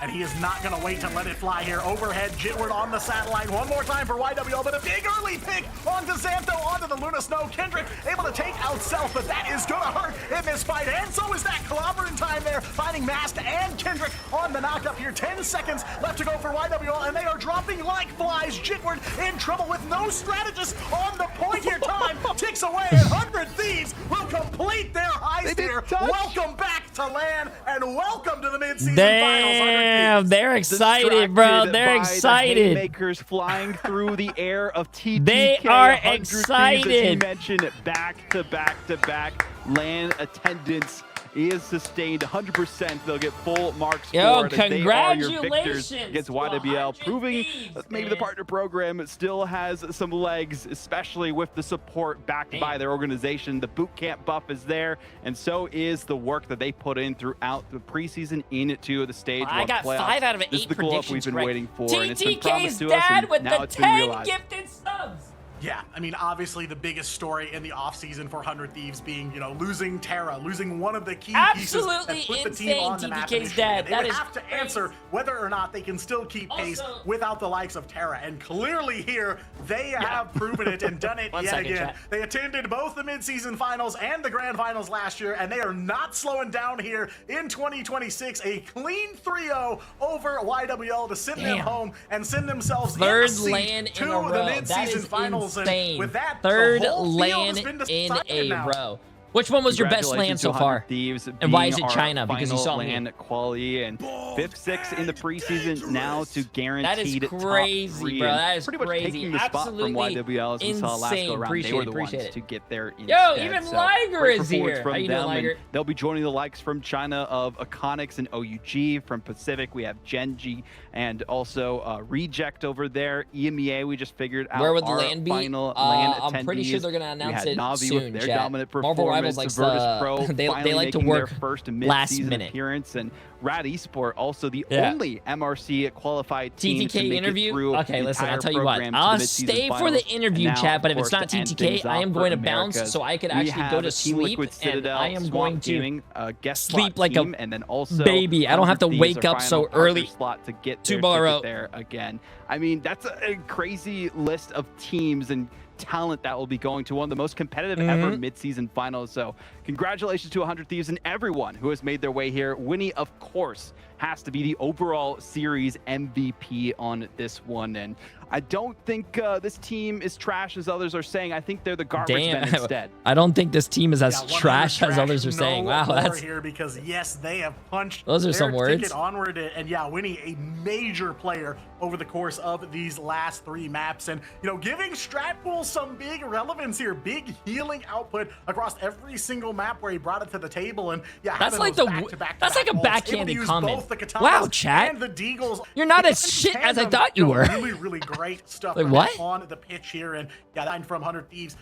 And he is not going to wait to let it fly here. Overhead, Jitward on the satellite. One more time for YWL, but a big early pick onto Xantho, onto the Luna Snow. Kendrick able to take out Self, but that is going to hurt in this fight. And so is that clobbering time there, finding Masked and Kendrick on the knockup here. 10 seconds left to go for YWL, and they are dropping like flies. Jitward in trouble with no strategist on the point here. Time ticks away, and 100 Thieves will complete their heist here. Welcome back to LAN, and welcome to the mid-season finals. Damn, they're excited, bro. They're excited. The haymakers flying through the air of TTK. They are excited. As he mentioned, back to back to back LAN attendance is sustained 100%. They'll get full marks for it. Congratulations, they are your victors against YWL, proving that maybe the partner program still has some legs, especially with the support backed by their organization. The boot camp buff is there, and so is the work that they put in throughout the preseason into the stage 1 I got playoffs. 5 out of 8 this is the glow up we've been waiting for, and it's been TTK's promised to us, dad and with now the it's been 10 realized. gifted subs. Yeah, I mean, obviously the biggest story in the offseason for 100 Thieves being, you know, losing Terra, losing one of the key pieces that put the team on the map initially. They would have to answer whether or not they can still keep pace without the likes of Terra. And clearly here, they have proven it and done it yet again. They attended both the mid-season finals and the grand finals last year, and they are not slowing down here in 2026. A clean 3-0 over YWL to send them home and send themselves Third in a LAN seat to in a row. the mid-season finals. insane. with that, Third the whole field LAN has been in decided a now. row. Which one was your best LAN Congratulations so to far? 100 Thieves And why being is it our China? Because you final saw me. LAN quality and 5th, 6th in the preseason now to guaranteed That is crazy, top 3 bro. and That is pretty much crazy. taking the spot from YWL as we saw last go around. They were the ones to get there instead. Yo, even So, Liger great is performance here. from How you them, doing, and Liger? they'll be joining the likes from China of Iconics and OUG. From Pacific, we have Genji and also Reject over there. EMEA, we just figured out Where would the our LAN be? final LAN I'm pretty sure attendees. they're gonna announce We had it Navi soon, with their chat. dominant Marvel performance. Rivals likes Virtus to- Pro they finally like to making work their first last mid-season minute. appearance, and Rad Esport also the Yeah. only MRC qualified team to TTK make interview? it through Okay, the listen, I'll entire tell you what. program to I'll the mid-season stay for finals. the interview, And now, chat, but if of it's course, not to end TTK, things I am off going for to bounce Americas, so I could we actually have go to a Team sleep, Liquid and Citadel, I am Swamp going to Gaming, guest sleep slot like team, a and then also baby. I don't have to 100 Thieves, wake our up so final partner early slot to get their tomorrow. ticket there again. I mean, that's a crazy list of teams and talent that will be going to one of the most competitive ever mid-season finals. So congratulations to 100 Thieves and everyone who has made their way here. Winnie, of course, has to be the overall series MVP on this one. And I don't think this team is trash as others are saying. I think they're the garbage men instead. I don't think this team is as 100 trash as others are saying. Wow, more that's here because yes, they have punched those are their some words. ticket onward, and yeah, Winnie, a major player over the course of these last 3 maps, and giving Stratpool some big relevance here, big healing output across every single map where he brought it to the table, and yeah, That's like that's like a backhanded comment. Wow, chat. And the Deagles. You're not as shit as I thought you were. Really, really great stuff Like what? on the pitch here, and yeah, that from 100 Thieves.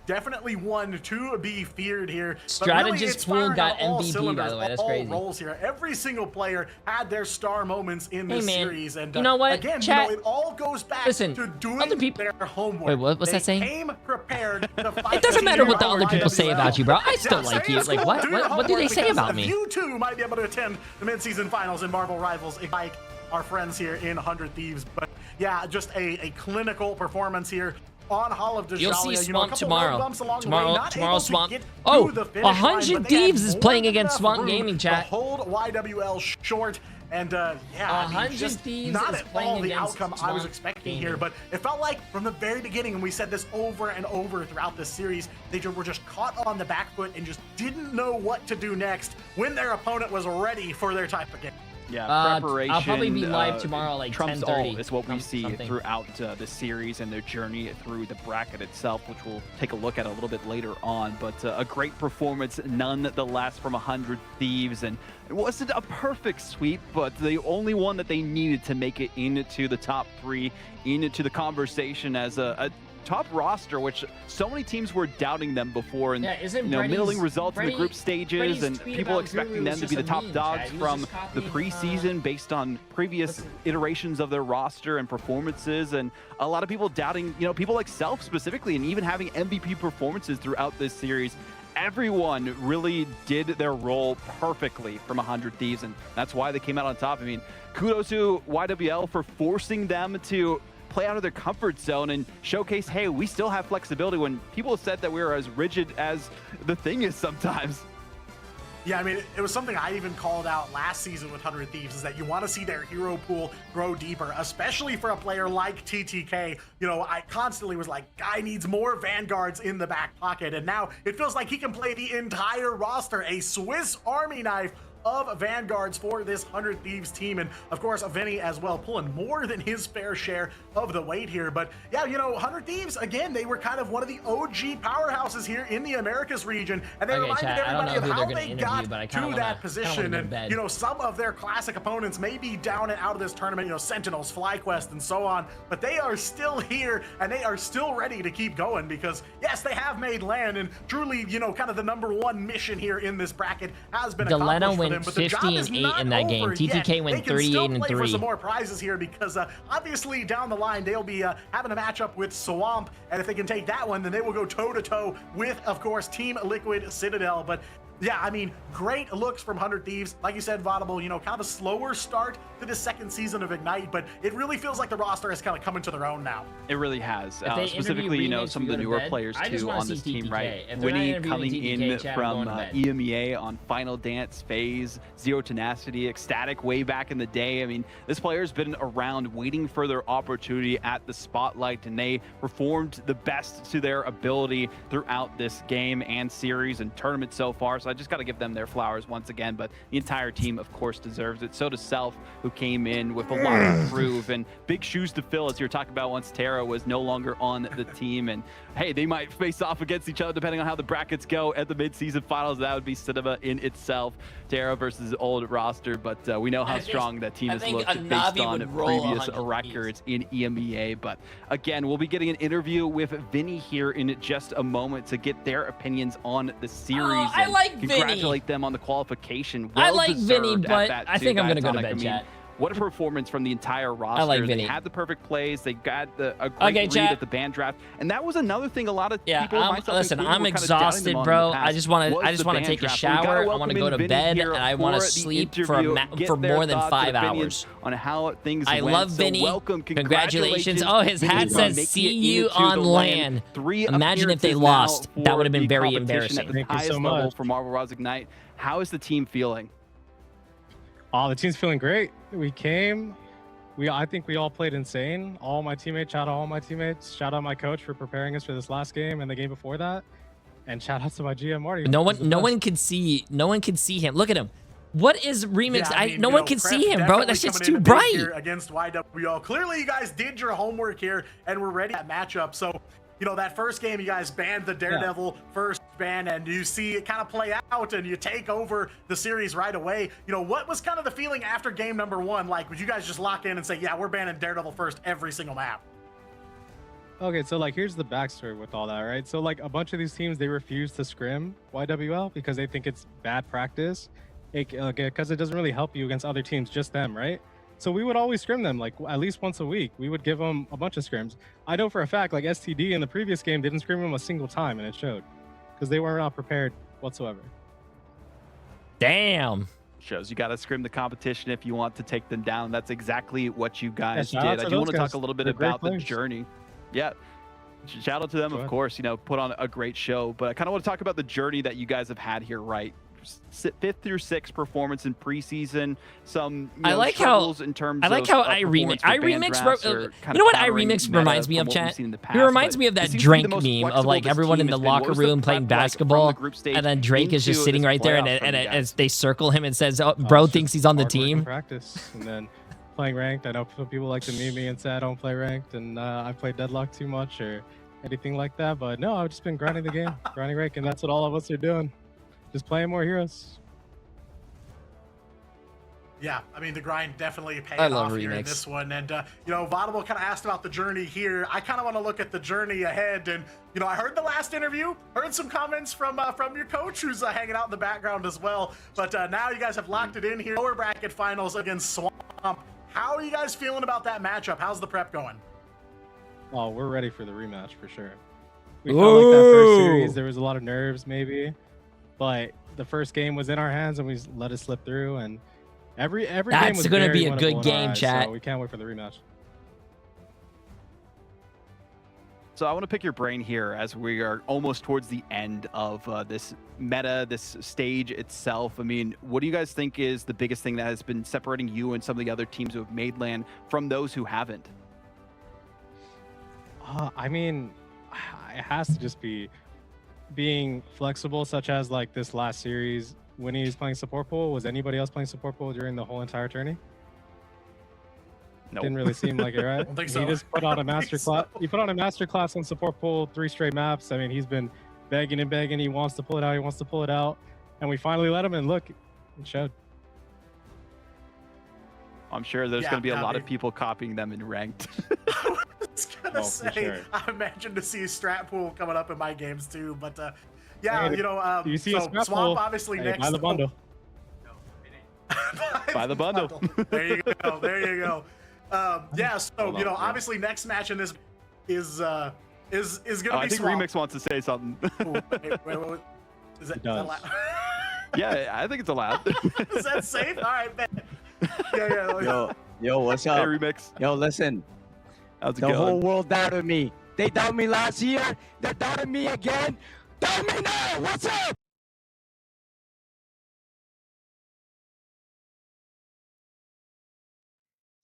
Definitely one to be feared here. Strategist Pool got MVP, MVP, by the way. That's crazy. Roles here. Every single player had their star moments in this series, and you know what? Again, Chat, it all goes back to doing their homework. Wait, what's that saying? Came prepared to fight. It doesn't matter what the other people say about you, bro. I still like you. Like what? What do they say about me? You too might be able to attend the mid-season finals in Marvel Rivals, like our friends here in 100 Thieves. But yeah, just a clinical performance here on Hall of Deshalia. You'll see Swamp tomorrow. Tomorrow Swamp. Oh, 100 Thieves is playing against Swamp Gaming, chat. Hold YWL short. And yeah, 100 Thieves not is at playing all the against outcome I was Swamp expecting Gaming. here, but it felt like from the very beginning, and we said this over and over throughout this series, they were just caught on the back foot and just didn't know what to do next when their opponent was ready for their type of game. Yeah, preparation. I'll probably be live tomorrow, like trumps 10:30. all is what we see something. throughout the series and their journey through the bracket itself, which we'll take a look at a little bit later on. But a great performance nonetheless from 100 Thieves, and it wasn't a perfect sweep, but the only one that they needed to make it into the top 3, into the conversation as a top roster, which so many teams were doubting them before, and middling results in the group stages, and people expecting them to be the top dogs from the preseason based on previous iterations of their roster and performances, and a lot of people doubting, people like Self specifically, and even having MVP performances throughout this series. Everyone really did their role perfectly from 100 Thieves, and that's why they came out on top. I mean, kudos to YWL for forcing them to play out of their comfort zone and showcase, hey, we still have flexibility, when people said that we were as rigid as the thing is sometimes. Yeah, I mean, it was something I even called out last season with 100 Thieves, is that you want to see their hero pool grow deeper, especially for a player like TTK. I constantly was like, guy needs more Vanguards in the back pocket, and now it feels like he can play the entire roster, a Swiss Army knife of Vanguards for this 100 Thieves team, and of course Vinny as well, pulling more than his fair share of the weight here. But yeah, 100 Thieves, again, they were kind of one of the OG powerhouses here in the Americas region, and they reminded everybody of how they got to that position. And some of their classic opponents may be down and out of this tournament, Sentinels, FlyQuest, and so on, but they are still here and they are still ready to keep going, because yes, they have made land, and truly, kind of the #1 mission here in this bracket has been accomplished for them. But the job is 50-8 not in that over game. TTK yet. went They can still 38-3. play for some more prizes here, because obviously down the line they'll be having a matchup with Swamp, and if they can take that one, then they will go toe-to-toe with, of course, Team Liquid Citadel. But Yeah, I mean, great looks from 100 Thieves. Like you said, Vaudable, you know, kind of a slower start to the second season of Ignite, but it really feels like the roster has kind of come into their own now. It really has. Specifically, you know, some of the newer players too on this team, right? Winnie coming in from EMEA on Final Dance, FaZe, Zero Tenacity, Ecstatic way back in the day. I mean, this player's been around waiting for their opportunity at the spotlight, and they performed the best to their ability throughout this game and series and tournament so far. So I just got to give them their flowers once again, but the entire team, of course, deserves it. So does Self, who came in with a lot to prove and big shoes to fill, as you were talking about once Tara was no longer on the team. And hey, they might face off against each other depending on how the brackets go at the mid-season finals. That would be cinema in itself, Tara versus old roster, but we know how strong that team has looked based on previous records in EMEA. But again, we'll be getting an interview with Vinny here in just a moment to get their opinions on the series. I like congratulate Vinny. them on the qualification. I like Vinny, but I think I'm going to go to bed, chat. What a performance from the entire roster. I like Vinny. They had the perfect plays. They got a great read at the band draft. And that was another thing a lot of people, listen, I'm exhausted, bro. I just want to take a shower. I want to go to bed, and I want to sleep for more than 5 hours. On how things I love Vinny. Welcome. Congratulations. Oh, his hat says "See you on LAN." Imagine if they lost. That would have been very embarrassing. Thank you so much. For Marvel Rivals Ignite. How is the team feeling? Oh, the team's feeling great. We came. I think we all played insane. All my teammates, shout out all my teammates. Shout out my coach for preparing us for this last game and the game before that. And shout out to my GM Marty. No one can see him. Look at him. What is Remix? Yeah, no one can see him, bro. That shit's too bright. Against YWO. Clearly, you guys did your homework here and we're ready for that matchup. So, you know, that first game, you guys banned the Daredevil first ban, and you see it kind of play out and you take over the series right away. You know, what was kind of the feeling after game number 1? Like, would you guys just lock in and say, yeah, we're banning Daredevil first every single map? Okay, so like here's the backstory with all that, right? So like a bunch of these teams, they refuse to scrim YWL because they think it's bad practice, because it doesn't really help you against other teams, just them, right? So we would always scrim them like at least once a week. We would give them a bunch of scrims. I know for a fact, like STD in the previous game didn't scrim them a single time, and it showed because they were not prepared whatsoever. Damn. Shows you got to scrim the competition if you want to take them down. That's exactly what you guys did. I do do want to talk a little bit about the journey. Yeah. Shout out to them, of course, you know, put on a great show, but I kind of want to talk about the journey that you guys have had here, right? 5th through 6th performance in preseason. Some I like how in terms I like how I remix. I remix, bro. You know what I remix reminds me of, chat? It reminds me of that Drake meme of like everyone in the locker room playing basketball, and then Drake is just sitting right there, and as they circle him and says, "Oh, bro thinks he's on the team." Practice and then playing ranked. I know some people like to meme me and say I don't play ranked, and I play Deadlock too much or anything like that. But no, I've just been grinding the game, grinding rank, and that's what all of us are doing. Just playing more heroes. Yeah, I mean, the grind definitely paid off here in this one. And, you know, Vaudable kind of asked about the journey here. I kind of want to look at the journey ahead. And, you know, I heard the last interview, heard some comments from your coach who's hanging out in the background as well. But now you guys have locked it in here. Lower bracket finals against Swamp. How are you guys feeling about that matchup? How's the prep going? Oh, we're ready for the rematch for sure. We felt like that first series, there was a lot of nerves maybe. But the first game was in our hands and we let it slip through, and every game was That's going to be a good game, chat. So we can't wait for the rematch. So I want to pick your brain here as we are almost towards the end of this meta, this stage itself. I mean, what do you guys think is the biggest thing that has been separating you and some of the other teams who have made LAN from those who haven't? I mean, it has to just be being flexible, such as like this last series when he was playing support pool. Was anybody else playing support pool during the whole entire tourney? Nope. Didn't really seem like it, right? I don't think so. He just put on a master class. He put on a master class on support pool 3 straight maps. I mean, he's been begging and begging. He wants to pull it out. He wants to pull it out, and we finally let him. And look, it showed. I'm sure there's going to be a lot of people copying them in ranked. I was gonna say, sure. I imagine to see strat pool coming up in my games too, but yeah, you know, you see so Swamp obviously next. Buy the bundle. Buy the bundle. There you go. There you go. Yeah, so you know, obviously next match in this is gonna be. I think Swamp. Remix wants to say something. Wait. Is that Yeah, I think it's allowed. Is that safe? All right, bet. Yeah. Yo, what's up? Hey, Remix. Yo, listen. How's it the going? whole world doubted me. They doubted me last year. They doubted me again. Doubt me now. What's up?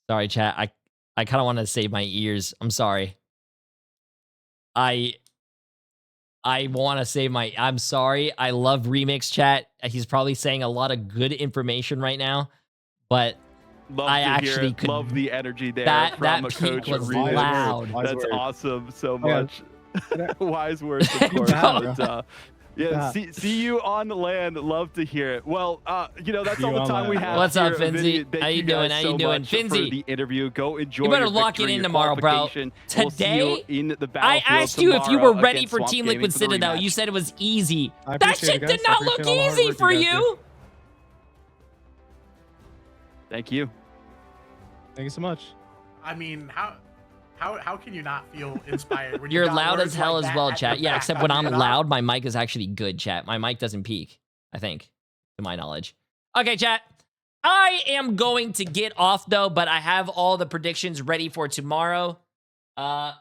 Sorry, chat. I kind of want to save my ears. I'm sorry. I want to save my... I'm sorry. I love Remix chat. He's probably saying a lot of good information right now, but Love I to actually hear it. could... Love the energy there that from a peak coach. was Remix. loud. That's awesome so Oh, yeah. much. Wise words, of course. But, yeah, see you on the land. Love to hear it. Well, that's all the time we have. What's up, here. Finzi? Thank How you doing? guys How you so doing, much for Finzi? the interview. Go enjoy. You better your lock victory, it in your tomorrow, bro. qualification. We'll see you Today, in the I battlefield asked you if you were tomorrow ready against for Swamp Team Gaming Liquid for the Citadel. rematch. You said it was easy. I That appreciate shit it, did guys. I not look appreciate all the hard easy work for you guys you. Thank you. Thank you so much. I mean, how can you not feel inspired when You're you got loud words as hell like as that well, at chat. your Yeah, back? except I when mean, I'm loud, my mic is actually good, chat. My mic doesn't peak, I think, to my knowledge. Okay, chat. I am going to get off, though, but I have all the predictions ready for tomorrow. I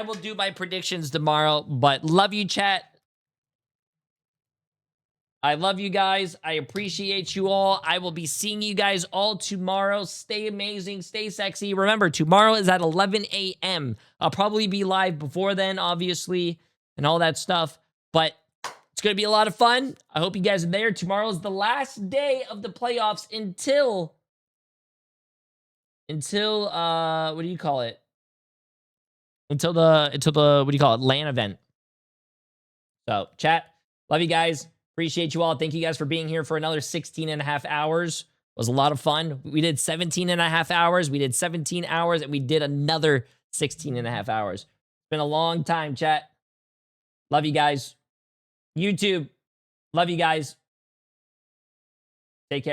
will do my predictions tomorrow, but love you, chat. I love you guys. I appreciate you all. I will be seeing you guys all tomorrow. Stay amazing. Stay sexy. Remember, tomorrow is at 11 a.m. I'll probably be live before then, obviously, and all that stuff. But it's going to be a lot of fun. I hope you guys are there. Tomorrow is the last day of the playoffs until what do you call it? Until the what do you call it? LAN event. So, chat, love you guys. Appreciate you all. Thank you guys for being here for another 16 and a half hours. It was a lot of fun. We did 17 and a half hours. We did 17 hours, and we did another 16 and a half hours. It's been a long time, chat. Love you guys. YouTube, love you guys. Take care.